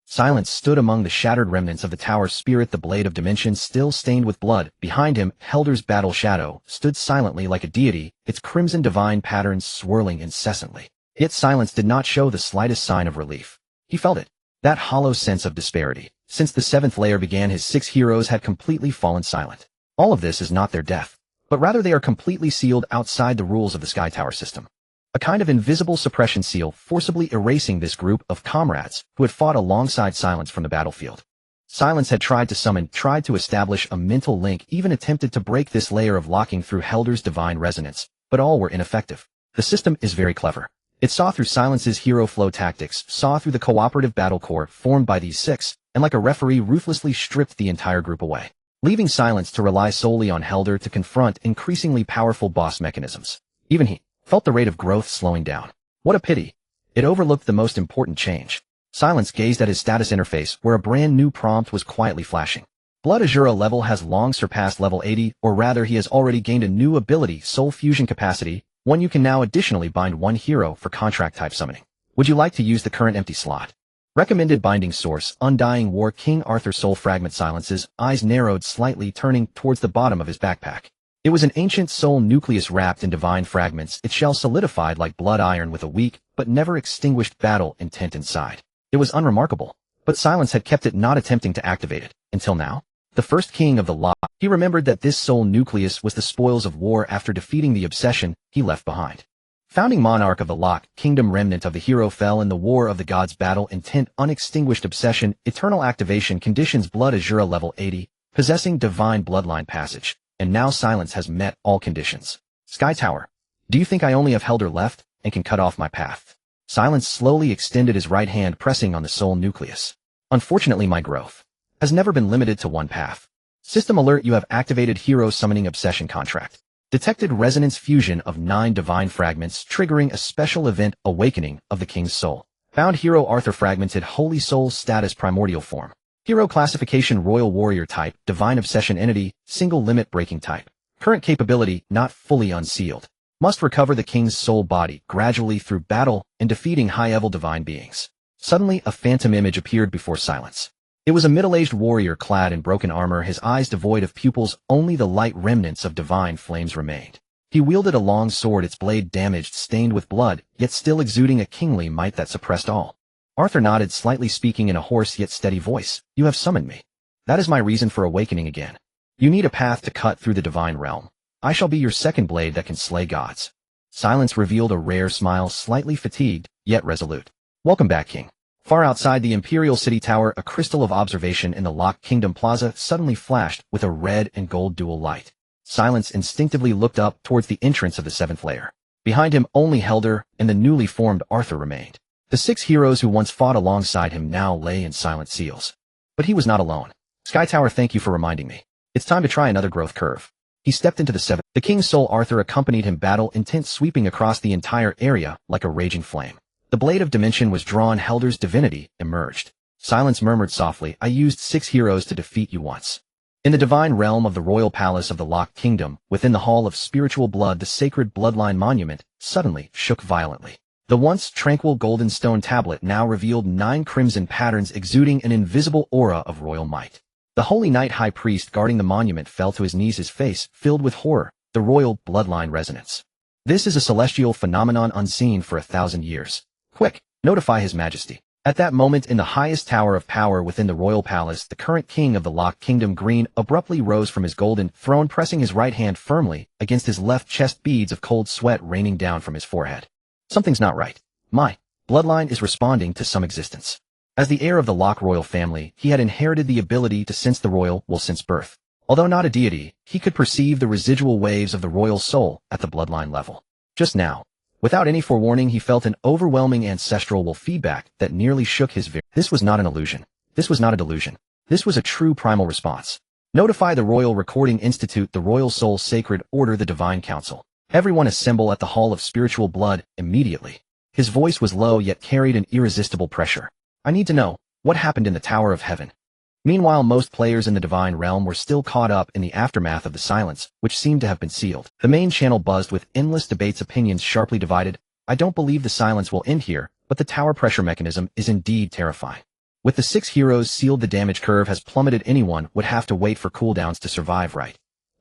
Silence stood among the shattered remnants of the tower's spirit, the blade of dimension still stained with blood. Behind him, Helder's battle shadow stood silently like a deity, its crimson divine patterns swirling incessantly. Yet Silence did not show the slightest sign of relief. He felt it. That hollow sense of disparity. Since the 7th layer began, his 6 heroes had completely fallen silent. All of this is not their death, but rather they are completely sealed outside the rules of the Sky Tower system. A kind of invisible suppression seal forcibly erasing this group of comrades who had fought alongside Silence from the battlefield. Silence had tried to summon, tried to establish a mental link, even attempted to break this layer of locking through Helder's divine resonance, but all were ineffective. The system is very clever. It saw through Silence's hero flow tactics, saw through the cooperative battle core formed by these 6, and like a referee ruthlessly stripped the entire group away, leaving Silence to rely solely on Helder to confront increasingly powerful boss mechanisms. Even he felt the rate of growth slowing down. What a pity. It overlooked the most important change. Silence gazed at his status interface, where a brand new prompt was quietly flashing. Blood Azura level has long surpassed level 80, or rather he has already gained a new ability, Soul Fusion Capacity, one you can now additionally bind 1 hero for contract type summoning. Would you like to use the current empty slot? Recommended binding source: Undying War, King Arthur Soul Fragment. Silence's eyes narrowed slightly, turning towards the bottom of his backpack. It was an ancient soul nucleus wrapped in divine fragments, its shell solidified like blood iron with a weak, but never extinguished battle intent inside. It was unremarkable, but Silence had kept it, not attempting to activate it, until now. The first king of the Lock, he remembered that this soul nucleus was the spoils of war after defeating the obsession he left behind. Founding monarch of the Lock Kingdom, remnant of the hero fell in the war of the gods, battle intent, unextinguished obsession, eternal activation conditions, Blood Azura level 80, possessing divine bloodline passage. And now Silence has met all conditions. Sky Tower, do you think I only have Helder left and can cut off my path? Silence slowly extended his right hand, pressing on the soul nucleus. Unfortunately, my growth has never been limited to one path. System alert: you have activated hero summoning obsession contract. Detected resonance fusion of 9 divine fragments, triggering a special event, awakening of the king's soul. Found hero Arthur, fragmented holy soul, status primordial form. Hero classification: royal warrior type, divine obsession entity, single limit breaking type. Current capability: not fully unsealed. Must recover the king's soul body gradually through battle and defeating high-level divine beings. Suddenly, a phantom image appeared before Silence. It was a middle-aged warrior clad in broken armor, his eyes devoid of pupils, only the light remnants of divine flames remained. He wielded a long sword, its blade damaged, stained with blood, yet still exuding a kingly might that suppressed all. Arthur nodded slightly, speaking in a hoarse yet steady voice. You have summoned me. That is my reason for awakening again. You need a path to cut through the divine realm. I shall be your second blade that can slay gods. Silence revealed a rare smile, slightly fatigued, yet resolute. Welcome back, King. Far outside the Imperial City Tower, a crystal of observation in the Locked Kingdom Plaza suddenly flashed with a red and gold dual light. Silence instinctively looked up towards the entrance of the seventh layer. Behind him, only Helder and the newly formed Arthur remained. The 6 heroes who once fought alongside him now lay in silent seals. But he was not alone. Sky Tower, thank you for reminding me. It's time to try another growth curve. He stepped into the seventh. The King's soul Arthur accompanied him, battle intent sweeping across the entire area like a raging flame. The blade of dimension was drawn. Helder's divinity emerged. Silence murmured softly, I used 6 heroes to defeat you once. In the divine realm of the royal palace of the Locked Kingdom, within the Hall of Spiritual Blood, the sacred bloodline monument suddenly shook violently. The once tranquil golden stone tablet now revealed 9 crimson patterns exuding an invisible aura of royal might. The Holy Knight High Priest guarding the monument fell to his knees, his face filled with horror, the royal bloodline resonance. This is a celestial phenomenon unseen for 1,000 years. Quick, notify His Majesty. At that moment, in the highest tower of power within the royal palace, the current king of the Locked Kingdom, Green, abruptly rose from his golden throne, pressing his right hand firmly against his left chest, beads of cold sweat raining down from his forehead. Something's not right. My bloodline is responding to some existence. As the heir of the Locke royal family, he had inherited the ability to sense the royal will since birth. Although not a deity, he could perceive the residual waves of the royal soul at the bloodline level. Just now, without any forewarning, he felt an overwhelming ancestral will feedback that nearly shook his very. This was not an illusion. This was not a delusion. This was a true primal response. Notify the Royal Recording Institute, the Royal Soul Sacred Order, the Divine Council. Everyone assemble at the Hall of Spiritual Blood immediately. His voice was low yet carried an irresistible pressure. I need to know what happened in the Tower of Heaven. Meanwhile, most players in the divine realm were still caught up in the aftermath of the silence, which seemed to have been sealed. The main channel buzzed with endless debates, opinions sharply divided. I don't believe the silence will end here, but the tower pressure mechanism is indeed terrifying. With the 6 heroes sealed, the damage curve has plummeted. Anyone would have to wait for cooldowns to survive, right?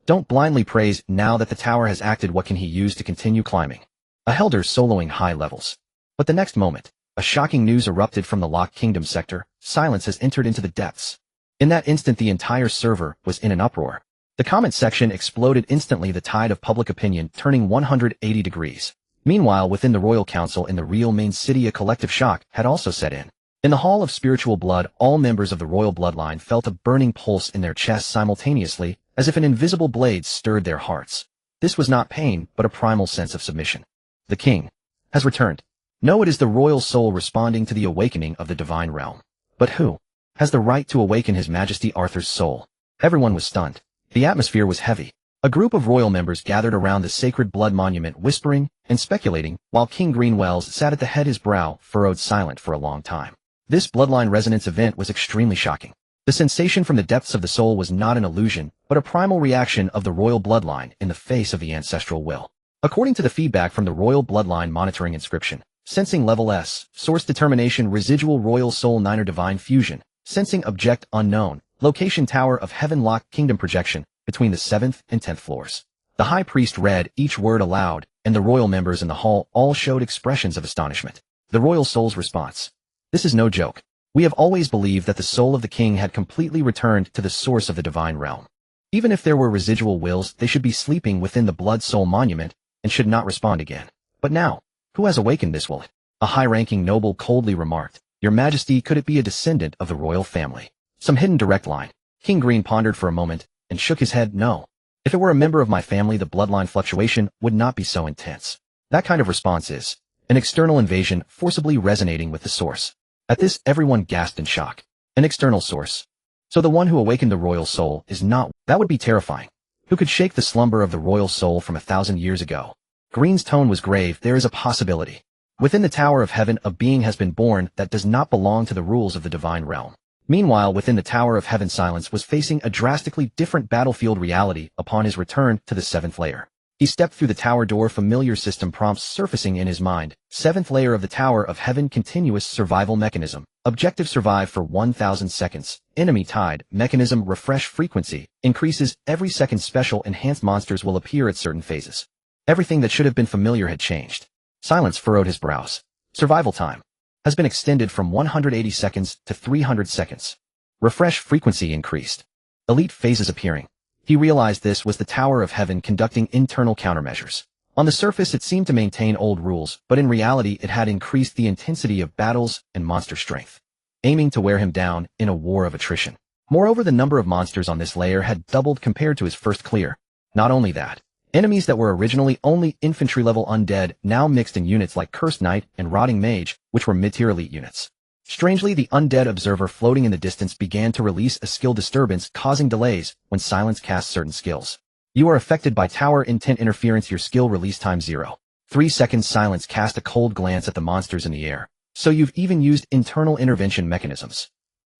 Don't blindly praise. Now that the tower has acted, what can he use to continue climbing? A Helder soloing high levels. But the next moment, a shocking news erupted from the Locked Kingdom sector. Silence has entered into the depths. In that instant, the entire server was in an uproar. The comment section exploded instantly, the tide of public opinion turning 180 degrees. Meanwhile, within the Royal Council in the real main city, a collective shock had also set in. In the Hall of Spiritual Blood, all members of the royal bloodline felt a burning pulse in their chests simultaneously, as if an invisible blade stirred their hearts. This was not pain, but a primal sense of submission. The king has returned. No, it is the royal soul responding to the awakening of the divine realm. But who has the right to awaken His Majesty Arthur's soul? Everyone was stunned. The atmosphere was heavy. A group of royal members gathered around the sacred blood monument, whispering and speculating, while King Greenwells sat at the head, his brow furrowed, silent for a long time. This bloodline resonance event was extremely shocking. The sensation from the depths of the soul was not an illusion, but a primal reaction of the royal bloodline in the face of the ancestral will. According to the feedback from the royal bloodline monitoring inscription, sensing level S, source determination, residual royal soul 9er divine fusion, sensing object unknown, location Tower of Heaven, Locked Kingdom projection, between the 7th and 10th floors. The High Priest read each word aloud, and the royal members in the hall all showed expressions of astonishment. The royal soul's response. This is no joke. We have always believed that the soul of the king had completely returned to the source of the divine realm. Even if there were residual wills, they should be sleeping within the blood soul monument and should not respond again. But now, who has awakened this will? A high-ranking noble coldly remarked. Your Majesty, could it be a descendant of the royal family? Some hidden direct line. King Green pondered for a moment and shook his head. No. If it were a member of my family, the bloodline fluctuation would not be so intense. That kind of response is an external invasion forcibly resonating with the source. At this, everyone gasped in shock. An external source. So the one who awakened the royal soul is not. That would be terrifying. Who could shake the slumber of the royal soul from 1,000 years ago? Green's tone was grave. There is a possibility. Within the Tower of Heaven, a being has been born that does not belong to the rules of the divine realm. Meanwhile, within the Tower of Heaven, Silence was facing a drastically different battlefield reality upon his return to the 7th layer. He stepped through the tower door, familiar system prompts surfacing in his mind. 7th layer of the Tower of Heaven, continuous survival mechanism. Objective: survive for 1,000 seconds. Enemy tide mechanism: refresh frequency increases every second. Special enhanced monsters will appear at certain phases. Everything that should have been familiar had changed. Silence furrowed his brows. Survival time has been extended from 180 seconds to 300 seconds. Refresh frequency increased. Elite phases appearing. He realized this was the Tower of Heaven conducting internal countermeasures. On the surface it seemed to maintain old rules, but in reality it had increased the intensity of battles and monster strength, aiming to wear him down in a war of attrition. Moreover, the number of monsters on this layer had doubled compared to his first clear. Not only that, enemies that were originally only infantry-level undead now mixed in units like Cursed Knight and Rotting Mage, which were mid-tier elite units. Strangely, the undead observer floating in the distance began to release a skill disturbance, causing delays when Silence casts certain skills. You are affected by Tower Intent Interference. Your skill release time 0. 3 seconds. Silence cast a cold glance at the monsters in the air. So you've even used internal intervention mechanisms.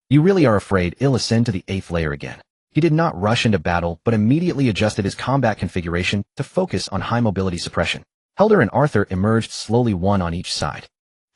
You really are afraid. He'll ascend to the 8th layer again. He did not rush into battle, but immediately adjusted his combat configuration to focus on high mobility suppression. Helder and Arthur emerged slowly, one on each side.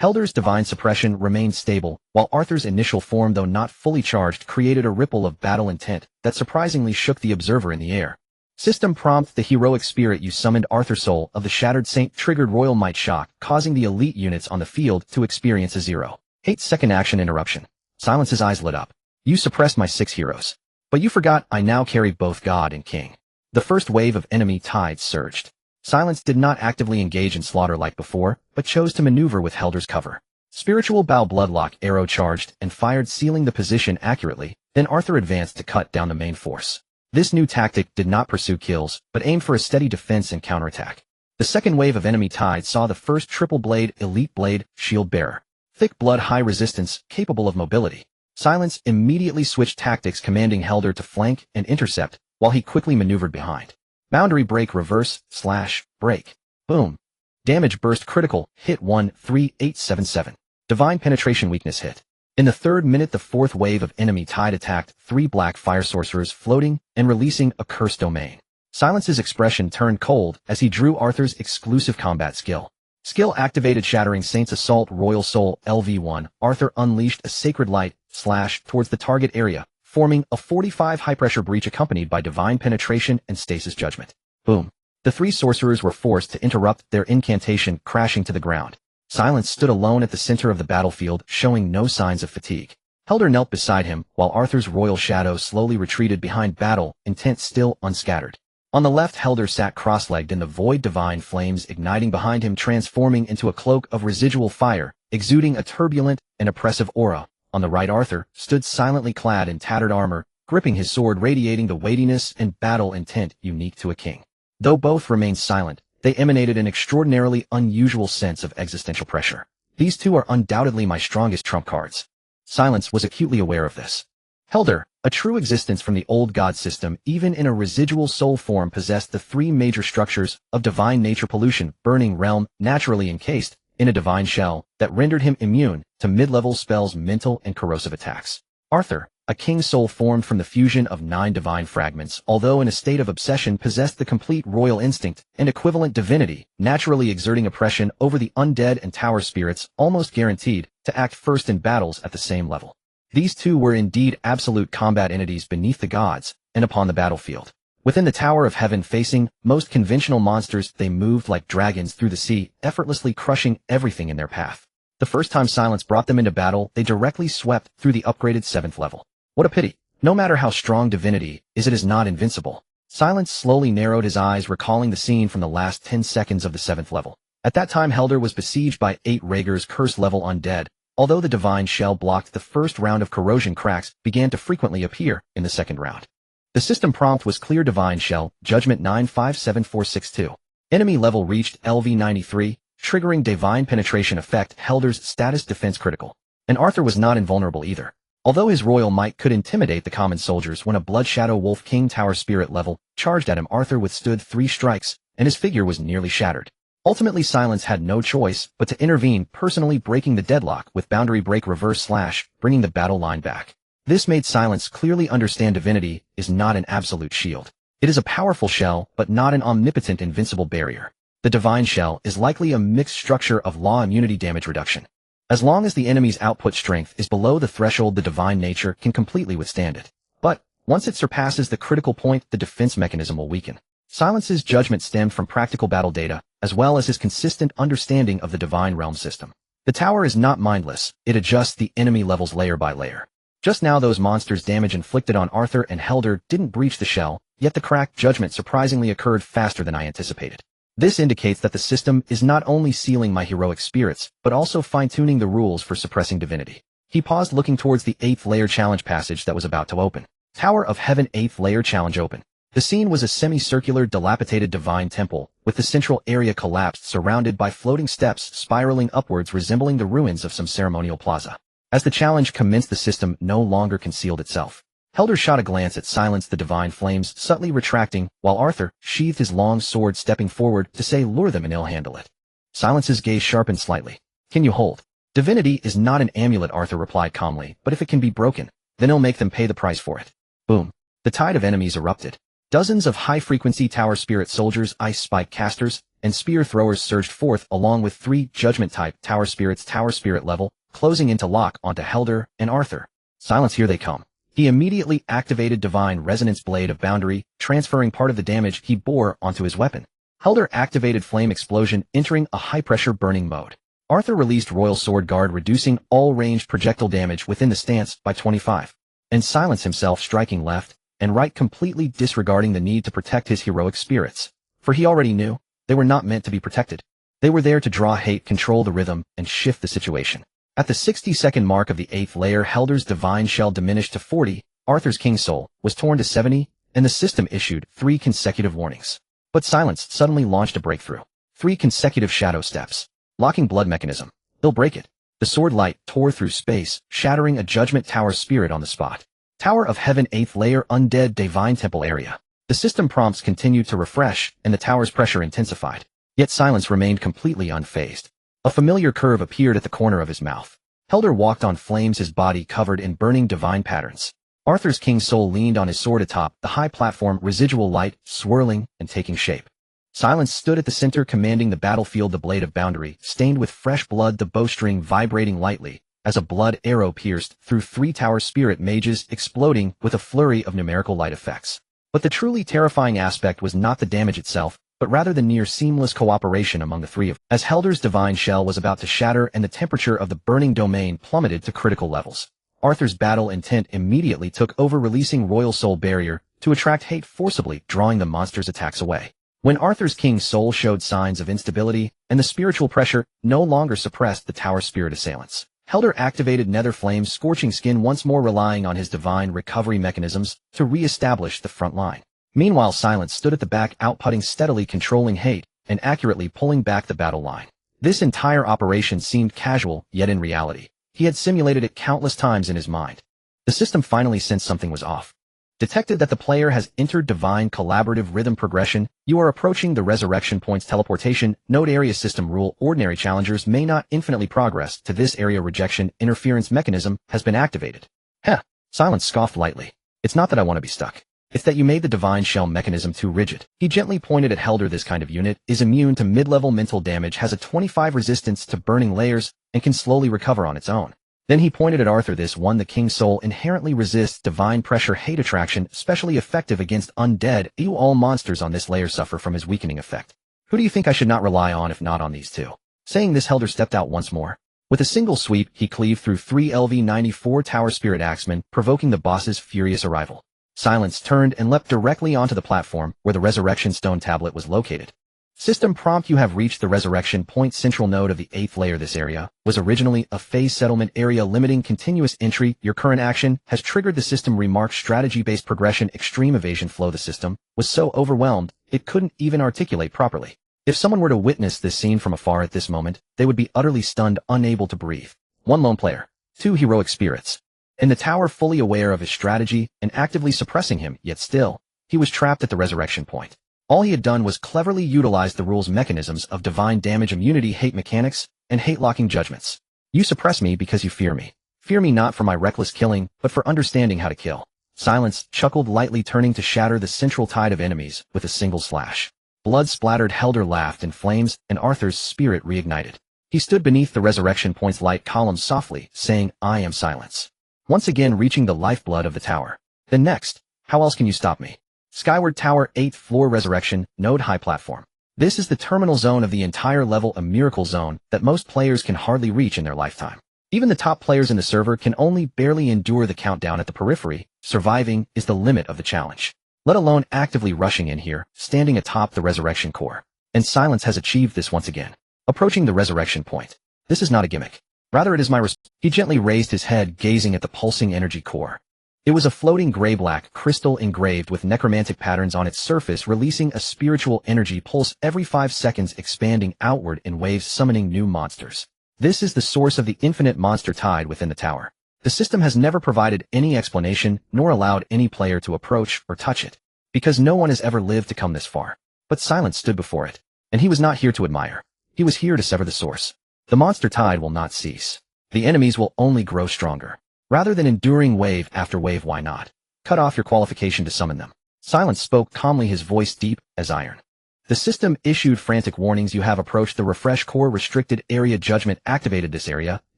Helder's divine suppression remained stable, while Arthur's initial form, though not fully charged, created a ripple of battle intent that surprisingly shook the observer in the air. System prompt: the heroic spirit you summoned, Arthur Soul of the Shattered Saint, triggered Royal Might Shock, causing the elite units on the field to experience a 0.8-second action interruption. Silence's eyes lit up. You suppressed my 6 heroes. But you forgot I now carry both God and King. The first wave of enemy tides surged. Silence did not actively engage in slaughter like before, but chose to maneuver with Helder's cover. Spiritual Bow Bloodlock arrow charged and fired, sealing the position accurately. Then Arthur advanced to cut down the main force. This new tactic did not pursue kills, but aimed for a steady defense and counterattack. The second wave of enemy tide saw the first triple blade elite blade shield bearer. Thick blood, high resistance, capable of mobility. Silence immediately switched tactics, commanding Helder to flank and intercept, while he quickly maneuvered behind. Boundary break, reverse, slash, break. Boom. Damage burst, critical, hit 13877. Divine penetration, weakness hit. In the 3rd minute, the 4th wave of enemy tide attacked 3 black fire sorcerers floating and releasing a cursed domain. Silence's expression turned cold as he drew Arthur's exclusive combat skill. Skill activated: Shattering Saints Assault, Royal Soul, LV1. Arthur unleashed a sacred light slash towards the target area, forming a 45 high-pressure breach accompanied by divine penetration and stasis judgment. Boom. The 3 sorcerers were forced to interrupt their incantation, crashing to the ground. Silence stood alone at the center of the battlefield, showing no signs of fatigue. Helder knelt beside him, while Arthur's royal shadow slowly retreated behind, battle intent still unscattered. On the left, Helder sat cross-legged in the void, divine flames igniting behind him, transforming into a cloak of residual fire, exuding a turbulent and oppressive aura. On the right, Arthur stood silently clad in tattered armor, gripping his sword, radiating the weightiness and battle intent unique to a king. Though both remained silent, they emanated an extraordinarily unusual sense of existential pressure. These two are undoubtedly my strongest trump cards. Silence was acutely aware of this. Helder, a true existence from the old god system, even in a residual soul form, possessed the 3 major structures of divine nature: pollution, burning realm, naturally encased in a divine shell that rendered him immune to mid-level spells, mental and corrosive attacks. Arthur, a king soul formed from the fusion of 9 divine fragments, although in a state of obsession, possessed the complete royal instinct and equivalent divinity, naturally exerting oppression over the undead and tower spirits, almost guaranteed to act first in battles at the same level. These two were indeed absolute combat entities beneath the gods and upon the battlefield. Within the Tower of Heaven, facing most conventional monsters, they moved like dragons through the sea, effortlessly crushing everything in their path. The first time Silence brought them into battle, they directly swept through the upgraded 7th level. What a pity. No matter how strong divinity is, it is not invincible. Silence slowly narrowed his eyes, recalling the scene from the last 10 seconds of the 7th level. At that time, Helder was besieged by 8 Rhaegar's curse level undead. Although the divine shell blocked the first round of corrosion, cracks began to frequently appear in the second round. The system prompt was clear: divine shell, judgment 957462. Enemy level reached LV93, triggering divine penetration effect. Helder's status: defense critical. And Arthur was not invulnerable either. Although his royal might could intimidate the common soldiers, when a Blood Shadow Wolf King Tower spirit level charged at him, Arthur withstood 3 strikes, and his figure was nearly shattered. Ultimately, Silence had no choice but to intervene, personally breaking the deadlock with boundary break, reverse slash, bringing the battle line back. This made Silence clearly understand divinity is not an absolute shield. It is a powerful shell, but not an omnipotent invincible barrier. The divine shell is likely a mixed structure of law, immunity, damage reduction. As long as the enemy's output strength is below the threshold, the divine nature can completely withstand it. But once it surpasses the critical point, the defense mechanism will weaken. Silence's judgment stemmed from practical battle data, as well as his consistent understanding of the divine realm system. The tower is not mindless, it adjusts the enemy levels layer by layer. Just now those monsters' damage inflicted on Arthur and Helder didn't breach the shell, yet the cracked judgment surprisingly occurred faster than I anticipated. This indicates that the system is not only sealing my heroic spirits, but also fine-tuning the rules for suppressing divinity. He paused, looking towards the 8th layer challenge passage that was about to open. Tower of Heaven 8th layer challenge open. The scene was a semicircular, dilapidated divine temple, with the central area collapsed, surrounded by floating steps spiraling upwards resembling the ruins of some ceremonial plaza. As the challenge commenced, the system no longer concealed itself. Helder shot a glance at Silence, the divine flames subtly retracting, while Arthur sheathed his long sword, stepping forward to say, "Lure them and I'll handle it." Silence's gaze sharpened slightly. "Can you hold?" "Divinity is not an amulet," Arthur replied calmly, "but if it can be broken, then it'll make them pay the price for it." Boom. The tide of enemies erupted. Dozens of high-frequency tower spirit soldiers, ice spike casters, and spear throwers surged forth, along with 3 judgment-type tower spirits, tower spirit level, closing into lock onto Helder and Arthur. "Silence, here they come." He immediately activated Divine Resonance Blade of Boundary, transferring part of the damage he bore onto his weapon. Helder activated Flame Explosion, entering a high-pressure burning mode. Arthur released Royal Sword Guard, reducing all ranged projectile damage within the stance by 25. And Silence himself striking left and right, completely disregarding the need to protect his heroic spirits. For he already knew, they were not meant to be protected. They were there to draw hate, control the rhythm, and shift the situation. At the 60-second mark of the 8th layer, Helder's Divine Shell diminished to 40, Arthur's King Soul was torn to 70, and the system issued 3 consecutive warnings. But Silence suddenly launched a breakthrough. 3 consecutive shadow steps. Locking blood mechanism. They'll break it. The sword light tore through space, shattering a Judgment Tower spirit on the spot. Tower of Heaven 8th layer Undead Divine Temple area. The system prompts continued to refresh, and the tower's pressure intensified. Yet Silence remained completely unfazed. A familiar curve appeared at the corner of his mouth. Helder walked on flames, his body covered in burning divine patterns. Arthur's King Soul leaned on his sword atop the high platform, residual light swirling and taking shape. Silence stood at the center, commanding the battlefield, the Blade of Boundary, stained with fresh blood, the bowstring vibrating lightly, as a blood arrow pierced through 3 tower spirit mages, exploding with a flurry of numerical light effects. But the truly terrifying aspect was not the damage itself, but rather the near seamless cooperation among the 3 of them. As Helder's divine shell was about to shatter and the temperature of the burning domain plummeted to critical levels, Arthur's battle intent immediately took over, releasing Royal Soul Barrier to attract hate, forcibly drawing the monster's attacks away. When Arthur's King Soul showed signs of instability, and the spiritual pressure no longer suppressed the tower spirit assailants, Helder activated Nether Flame's Scorching Skin, once more relying on his divine recovery mechanisms to re-establish the front line. Meanwhile, Silence stood at the back, outputting steadily, controlling hate, and accurately pulling back the battle line. This entire operation seemed casual, yet in reality, he had simulated it countless times in his mind. The system finally sensed something was off. Detected that the player has entered Divine Collaborative Rhythm Progression. You are approaching the Resurrection Point's teleportation node area. System rule: ordinary challengers may not infinitely progress to this area. Rejection interference mechanism has been activated. Heh. Silence scoffed lightly. It's not that I want to be stuck. It's that you made the Divine Shell mechanism too rigid. He gently pointed at Helder. This kind of unit is immune to mid-level mental damage, has a 25 resistance to burning layers, and can slowly recover on its own. Then he pointed at Arthur. This one, the King Soul, inherently resists divine pressure, hate attraction, especially effective against undead. You all monsters on this layer suffer from his weakening effect. Who do you think I should not rely on if not on these 2? Saying this, Helder stepped out once more. With a single sweep, he cleaved through 3 LV-94 Tower Spirit Axemen, provoking the boss's furious arrival. Silence turned and leapt directly onto the platform where the Resurrection Stone tablet was located. System prompt: you have reached the Resurrection Point central node of the 8th layer. This area was originally a phase settlement area limiting continuous entry. Your current action has triggered the system remark: strategy-based progression, extreme evasion flow. The system was so overwhelmed, it couldn't even articulate properly. If someone were to witness this scene from afar at this moment, they would be utterly stunned, unable to breathe. 1 lone player, 2 heroic spirits. In the tower, fully aware of his strategy and actively suppressing him, yet still, he was trapped at the Resurrection Point. All he had done was cleverly utilize the rules mechanisms of divine damage, immunity, hate mechanics, and hate-locking judgments. You suppress me because you fear me. Fear me not for my reckless killing, but for understanding how to kill. Silence chuckled lightly, turning to shatter the central tide of enemies with a single slash. Blood splattered. Helder laughed in flames, and Arthur's spirit reignited. He stood beneath the Resurrection Point's light columns softly, saying, "I am Silence." Once again reaching the lifeblood of the tower. Then next, how else can you stop me? Skyward Tower 8th floor Resurrection Node High Platform. This is the terminal zone of the entire level, a miracle zone that most players can hardly reach in their lifetime. Even the top players in the server can only barely endure the countdown at the periphery. Surviving is the limit of the challenge. Let alone actively rushing in here, standing atop the resurrection core. And Silence has achieved this once again. Approaching the resurrection point. This is not a gimmick. Rather, it is my He gently raised his head, gazing at the pulsing energy core. It was a floating gray-black crystal engraved with necromantic patterns on its surface, releasing a spiritual energy pulse every 5 seconds, expanding outward in waves, summoning new monsters. This is the source of the infinite monster tide within the tower. The system has never provided any explanation, nor allowed any player to approach or touch it, because no one has ever lived to come this far. But Silence stood before it, and he was not here to admire. He was here to sever the source. The monster tide will not cease. The enemies will only grow stronger. Rather than enduring wave after wave, why not cut off your qualification to summon them? Silence spoke calmly, his voice deep as iron. The system issued frantic warnings. You have approached the refresh core restricted area. Judgment activated. This area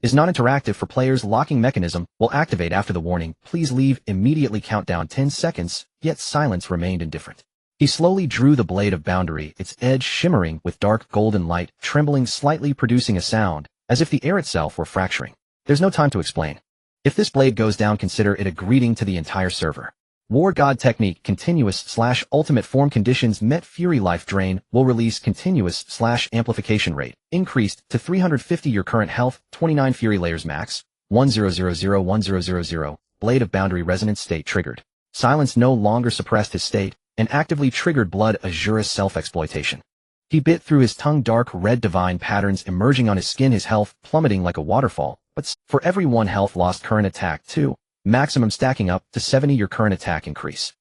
is not interactive for players. Locking mechanism will activate after the warning. Please leave immediately. Countdown 10 seconds, yet Silence remained indifferent. He slowly drew the blade of boundary, its edge shimmering with dark golden light, trembling slightly, producing a sound, as if the air itself were fracturing. There's no time to explain. If this blade goes down, consider it a greeting to the entire server. War God technique continuous/ultimate form conditions met. Fury life drain will release continuous/amplification rate increased to 350. Your current health 29. Fury layers max 10001000. Blade of boundary resonance state triggered. Silence no longer suppressed his state and actively triggered blood Azura's self-exploitation. He bit through his tongue, dark red divine patterns emerging on his skin, his health plummeting like a waterfall. But for every 1 health lost, current attack 2, maximum stacking up to 70. Your current attack increase.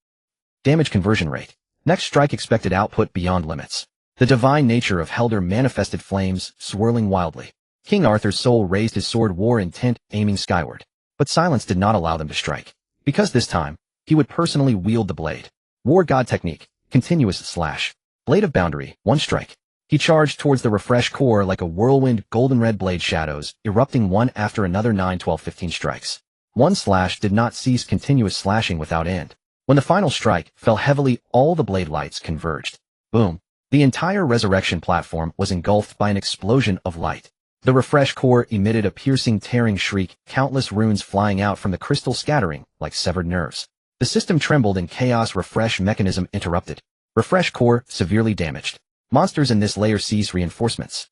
Damage conversion rate. Next strike expected output beyond limits. The divine nature of Helder manifested, flames swirling wildly. King Arthur's soul raised his sword, war intent, aiming skyward. But Silence did not allow them to strike, because this time, he would personally wield the blade. War God technique, continuous/. Blade of boundary, 1 strike. He charged towards the refresh core like a whirlwind, golden red blade shadows, erupting one after another. 9, 12, 15 strikes. 1 slash did not cease, continuous slashing without end. When the final strike fell heavily, all the blade lights converged. Boom. The entire resurrection platform was engulfed by an explosion of light. The refresh core emitted a piercing, tearing shriek, countless runes flying out from the crystal, scattering like severed nerves. The system trembled in chaos. Refresh mechanism interrupted. Refresh core severely damaged. Monsters in this layer cease reinforcements.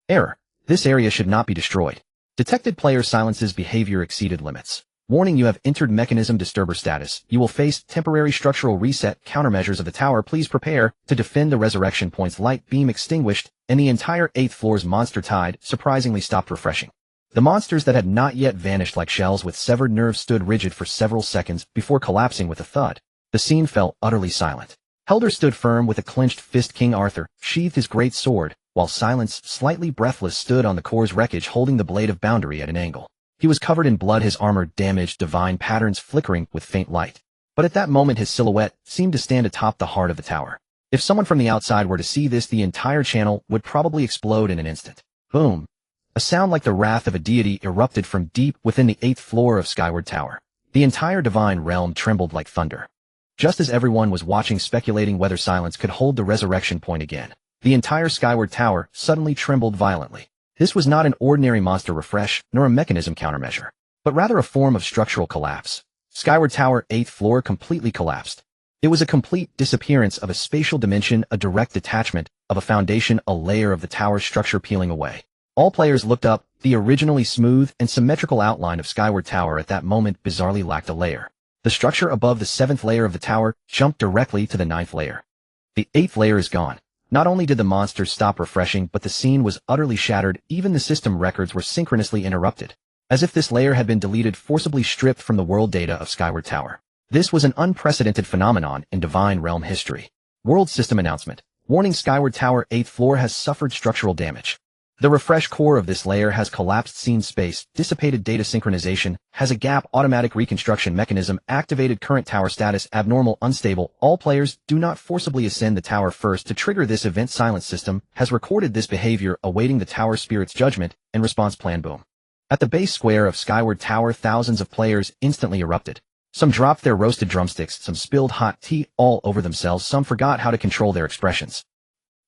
Error. This area should not be destroyed. Detected player Silence's behavior exceeded limits. Warning, you have entered mechanism disturber status. You will face temporary structural reset. Countermeasures of the tower. Please prepare to defend the resurrection points. Light beam extinguished, and the entire 8th floor's monster tide surprisingly stopped refreshing. The monsters that had not yet vanished like shells with severed nerves stood rigid for several seconds before collapsing with a thud. The scene fell utterly silent. Helder stood firm with a clenched fist. King Arthur sheathed his great sword, while Silence, slightly breathless, stood on the core's wreckage holding the blade of boundary at an angle. He was covered in blood, his armor damaged, divine patterns flickering with faint light. But at that moment his silhouette seemed to stand atop the heart of the tower. If someone from the outside were to see this, the entire channel would probably explode in an instant. Boom. A sound like the wrath of a deity erupted from deep within the 8th floor of Skyward Tower. The entire divine realm trembled like thunder. Just as everyone was watching, speculating whether Silence could hold the resurrection point again, the entire Skyward Tower suddenly trembled violently. This was not an ordinary monster refresh, nor a mechanism countermeasure, but rather a form of structural collapse. Skyward Tower 8th floor completely collapsed. It was a complete disappearance of a spatial dimension, a direct detachment of a foundation, a layer of the tower's structure peeling away. All players looked up. The originally smooth and symmetrical outline of Skyward Tower at that moment bizarrely lacked a layer. The structure above the 7th layer of the tower jumped directly to the 9th layer. The 8th layer is gone. Not only did the monsters stop refreshing, but the scene was utterly shattered. Even the system records were synchronously interrupted, as if this layer had been deleted, forcibly stripped from the world data of Skyward Tower. This was an unprecedented phenomenon in Divine Realm history. World system announcement. Warning, Skyward Tower 8th floor has suffered structural damage. The refresh core of this layer has collapsed. Scene space, dissipated data synchronization, has a gap. Automatic reconstruction mechanism activated. Current tower status abnormal, unstable. All players do not forcibly ascend the tower first to trigger this event. Silence system has recorded this behavior, awaiting the tower spirit's judgment and response plan. Boom. At the base square of Skyward Tower, thousands of players instantly erupted. Some dropped their roasted drumsticks, some spilled hot tea all over themselves, some forgot how to control their expressions.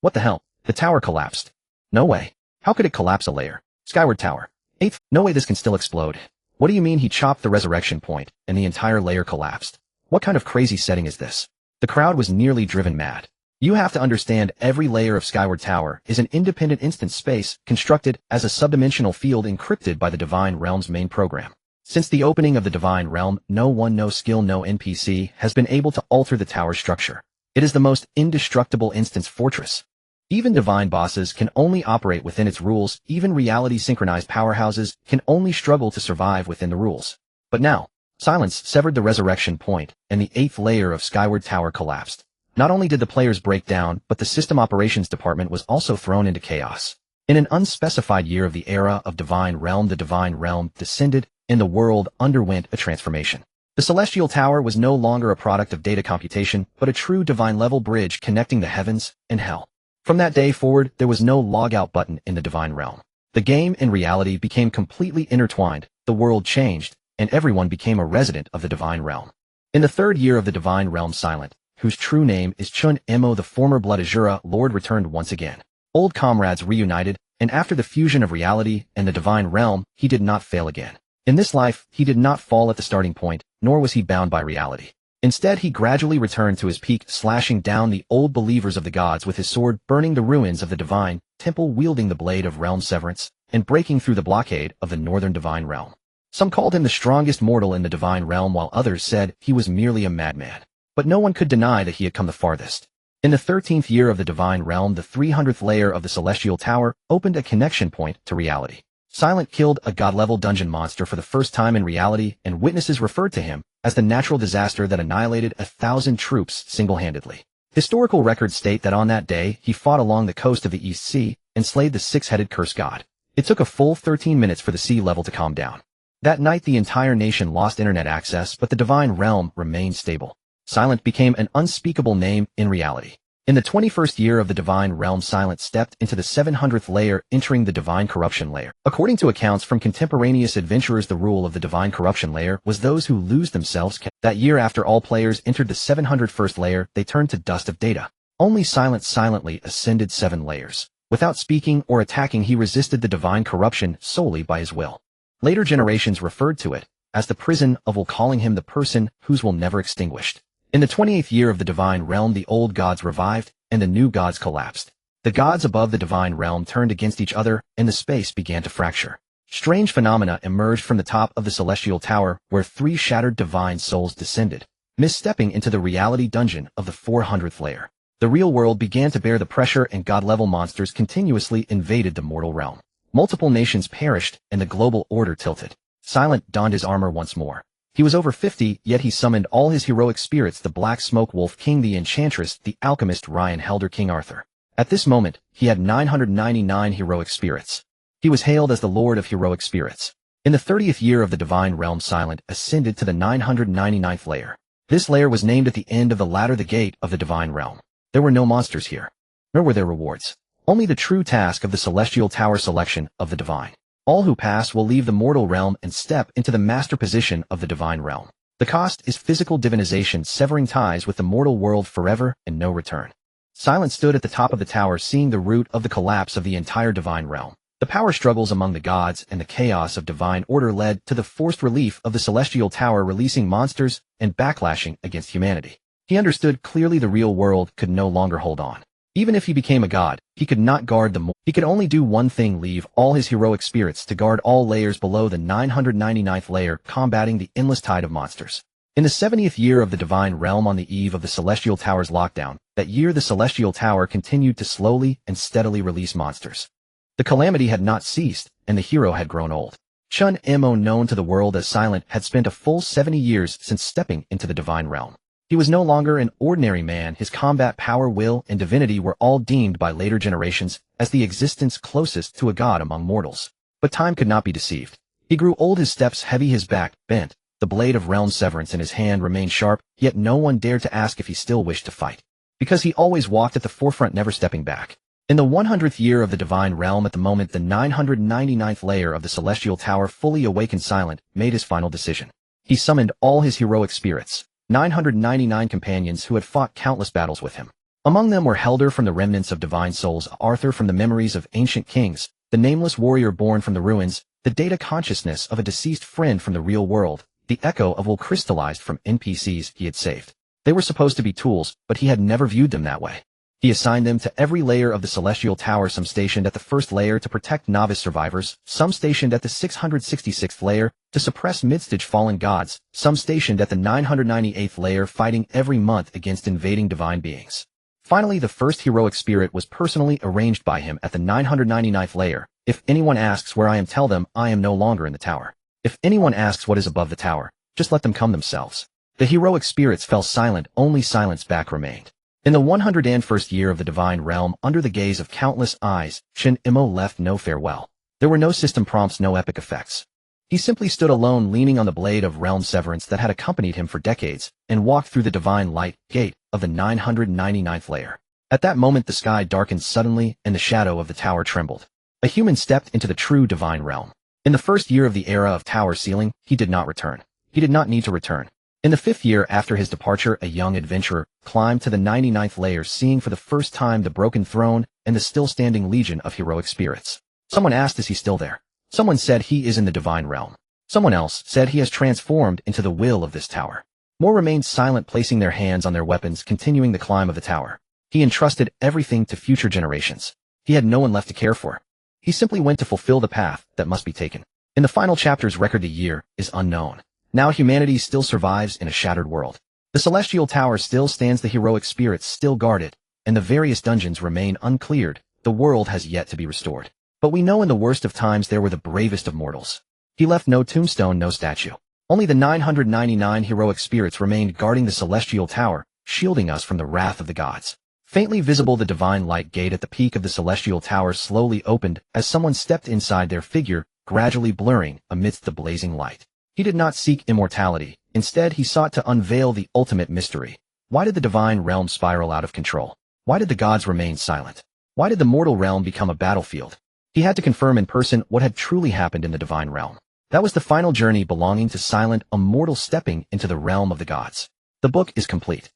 What the hell? The tower collapsed. No way. How could it collapse a layer? Skyward Tower. 8th, no way this can still explode. What do you mean he chopped the resurrection point, and the entire layer collapsed? What kind of crazy setting is this? The crowd was nearly driven mad. You have to understand every layer of Skyward Tower is an independent instance space constructed as a subdimensional field encrypted by the Divine Realm's main program. Since the opening of the Divine Realm, no one, no skill, no NPC has been able to alter the tower's structure. It is the most indestructible instance fortress. Even divine bosses can only operate within its rules, even reality-synchronized powerhouses can only struggle to survive within the rules. But now, silence severed the resurrection point, and the 8th layer of Skyward Tower collapsed. Not only did the players break down, but the system operations department was also thrown into chaos. In an unspecified year of the era of Divine Realm, the Divine Realm descended, and the world underwent a transformation. The Celestial Tower was no longer a product of data computation, but a true divine-level bridge connecting the heavens and hell. From that day forward, there was no log-out button in the Divine Realm. The game and reality became completely intertwined, the world changed, and everyone became a resident of the Divine Realm. In the 3rd year of the Divine Realm, Silent, whose true name is Chen Mo, the former Blood Azura Lord, returned once again. Old comrades reunited, and after the fusion of reality and the Divine Realm, he did not fail again. In this life, he did not fall at the starting point, nor was he bound by reality. Instead, he gradually returned to his peak, slashing down the old believers of the gods with his sword, burning the ruins of the divine temple, wielding the blade of realm severance, and breaking through the blockade of the northern Divine Realm. Some called him the strongest mortal in the Divine Realm, while others said he was merely a madman. But no one could deny that he had come the farthest. In the 13th year of the Divine Realm, the 300th layer of the Celestial Tower opened a connection point to reality. Silent killed a god-level dungeon monster for the first time in reality, and witnesses referred to him as the natural disaster that annihilated 1,000 troops single-handedly. Historical records state that on that day, he fought along the coast of the East Sea and slayed the 6-headed curse god. It took a full 13 minutes for the sea level to calm down. That night, the entire nation lost internet access, but the Divine Realm remained stable. Silent became an unspeakable name in reality. In the 21st year of the Divine Realm, Silent stepped into the 700th layer, entering the Divine Corruption layer. According to accounts from contemporaneous adventurers, the rule of the Divine Corruption layer was those who lose themselves can. That year, after all players entered the 701st layer, they turned to dust of data. Only Silent silently ascended 7 layers. Without speaking or attacking, he resisted the Divine Corruption solely by his will. Later generations referred to it as the prison of will, calling him the person whose will never extinguished. In the 28th year of the Divine Realm, the old gods revived, and the new gods collapsed. The gods above the Divine Realm turned against each other, and the space began to fracture. Strange phenomena emerged from the top of the Celestial Tower, where 3 shattered divine souls descended, misstepping into the reality dungeon of the 400th layer. The real world began to bear the pressure, and god-level monsters continuously invaded the mortal realm. Multiple nations perished, and the global order tilted. Silent donned his armor once more. He was over 50, yet he summoned all his heroic spirits: the Black Smoke Wolf King, the Enchantress, the Alchemist Ryan Helder, King Arthur. At this moment, he had 999 heroic spirits. He was hailed as the Lord of Heroic Spirits. In the 30th year of the Divine Realm, Silent ascended to the 999th layer. This layer was named at the end of the ladder the Gate of the Divine Realm. There were no monsters here, nor were there rewards. Only the true task of the Celestial Tower selection of the Divine. All who pass will leave the mortal realm and step into the master position of the Divine Realm. The cost is physical divinization, severing ties with the mortal world forever and no return. Silent stood at the top of the tower, seeing the root of the collapse of the entire Divine Realm. The power struggles among the gods and the chaos of divine order led to the forced relief of the Celestial Tower, releasing monsters and backlashing against humanity. He understood clearly the real world could no longer hold on. Even if he became a god, he could not guard the He could only do one thing: leave all his heroic spirits to guard all layers below the 999th layer, combating the endless tide of monsters. In the 70th year of the Divine Realm, on the eve of the Celestial Tower's lockdown, that year the Celestial Tower continued to slowly and steadily release monsters. The calamity had not ceased, and the hero had grown old. Chen Mo, known to the world as Silent, had spent a full 70 years since stepping into the Divine Realm. He was no longer an ordinary man. His combat power, will, and divinity were all deemed by later generations as the existence closest to a god among mortals. But time could not be deceived. He grew old, his steps heavy, his back bent. The blade of realm severance in his hand remained sharp, yet no one dared to ask if he still wished to fight. Because he always walked at the forefront, never stepping back. In the 100th year of the Divine Realm, at the moment the 999th layer of the Celestial Tower fully awakened, Silent made his final decision. He summoned all his heroic spirits. 999 companions who had fought countless battles with him. Among them were Helder from the remnants of divine souls, Arthur from the memories of ancient kings, the nameless warrior born from the ruins, the data consciousness of a deceased friend from the real world, the echo of will crystallized from NPCs he had saved. They were supposed to be tools, but he had never viewed them that way. He assigned them to every layer of the Celestial Tower, some stationed at the first layer to protect novice survivors, some stationed at the 666th layer to suppress mid-stage fallen gods, some stationed at the 998th layer fighting every month against invading divine beings. Finally, the first heroic spirit was personally arranged by him at the 999th layer. If anyone asks where I am, tell them I am no longer in the tower. If anyone asks what is above the tower, just let them come themselves. The heroic spirits fell silent, only silence back remained. In the 101st year of the divine realm, under the gaze of countless eyes, Chen Mo left no farewell. There were no system prompts, no epic effects. He simply stood alone, leaning on the blade of realm severance that had accompanied him for decades, and walked through the divine light gate of the 999th layer. At that moment the sky darkened suddenly, and the shadow of the tower trembled. A human stepped into the true divine realm. In the first year of the era of tower sealing, he did not return. He did not need to return. In the 5th year after his departure, a young adventurer climbed to the 99th layer, seeing for the first time the broken throne and the still-standing legion of heroic spirits. Someone asked, is he still there? Someone said he is in the divine realm. Someone else said he has transformed into the will of this tower. More remained silent, placing their hands on their weapons, continuing the climb of the tower. He entrusted everything to future generations. He had no one left to care for. He simply went to fulfill the path that must be taken. In the final chapter's record, the year is unknown. Now humanity still survives in a shattered world. The Celestial Tower still stands, the heroic spirits still guard it, and the various dungeons remain uncleared. The world has yet to be restored. But we know in the worst of times there were the bravest of mortals. He left no tombstone, no statue. Only the 999 heroic spirits remained guarding the Celestial Tower, shielding us from the wrath of the gods. Faintly visible, the divine light gate at the peak of the Celestial Tower slowly opened as someone stepped inside, their figure gradually blurring amidst the blazing light. He did not seek immortality. Instead, he sought to unveil the ultimate mystery. Why did the divine realm spiral out of control? Why did the gods remain silent? Why did the mortal realm become a battlefield? He had to confirm in person what had truly happened in the divine realm. That was the final journey belonging to silent, immortal stepping into the realm of the gods. The book is complete.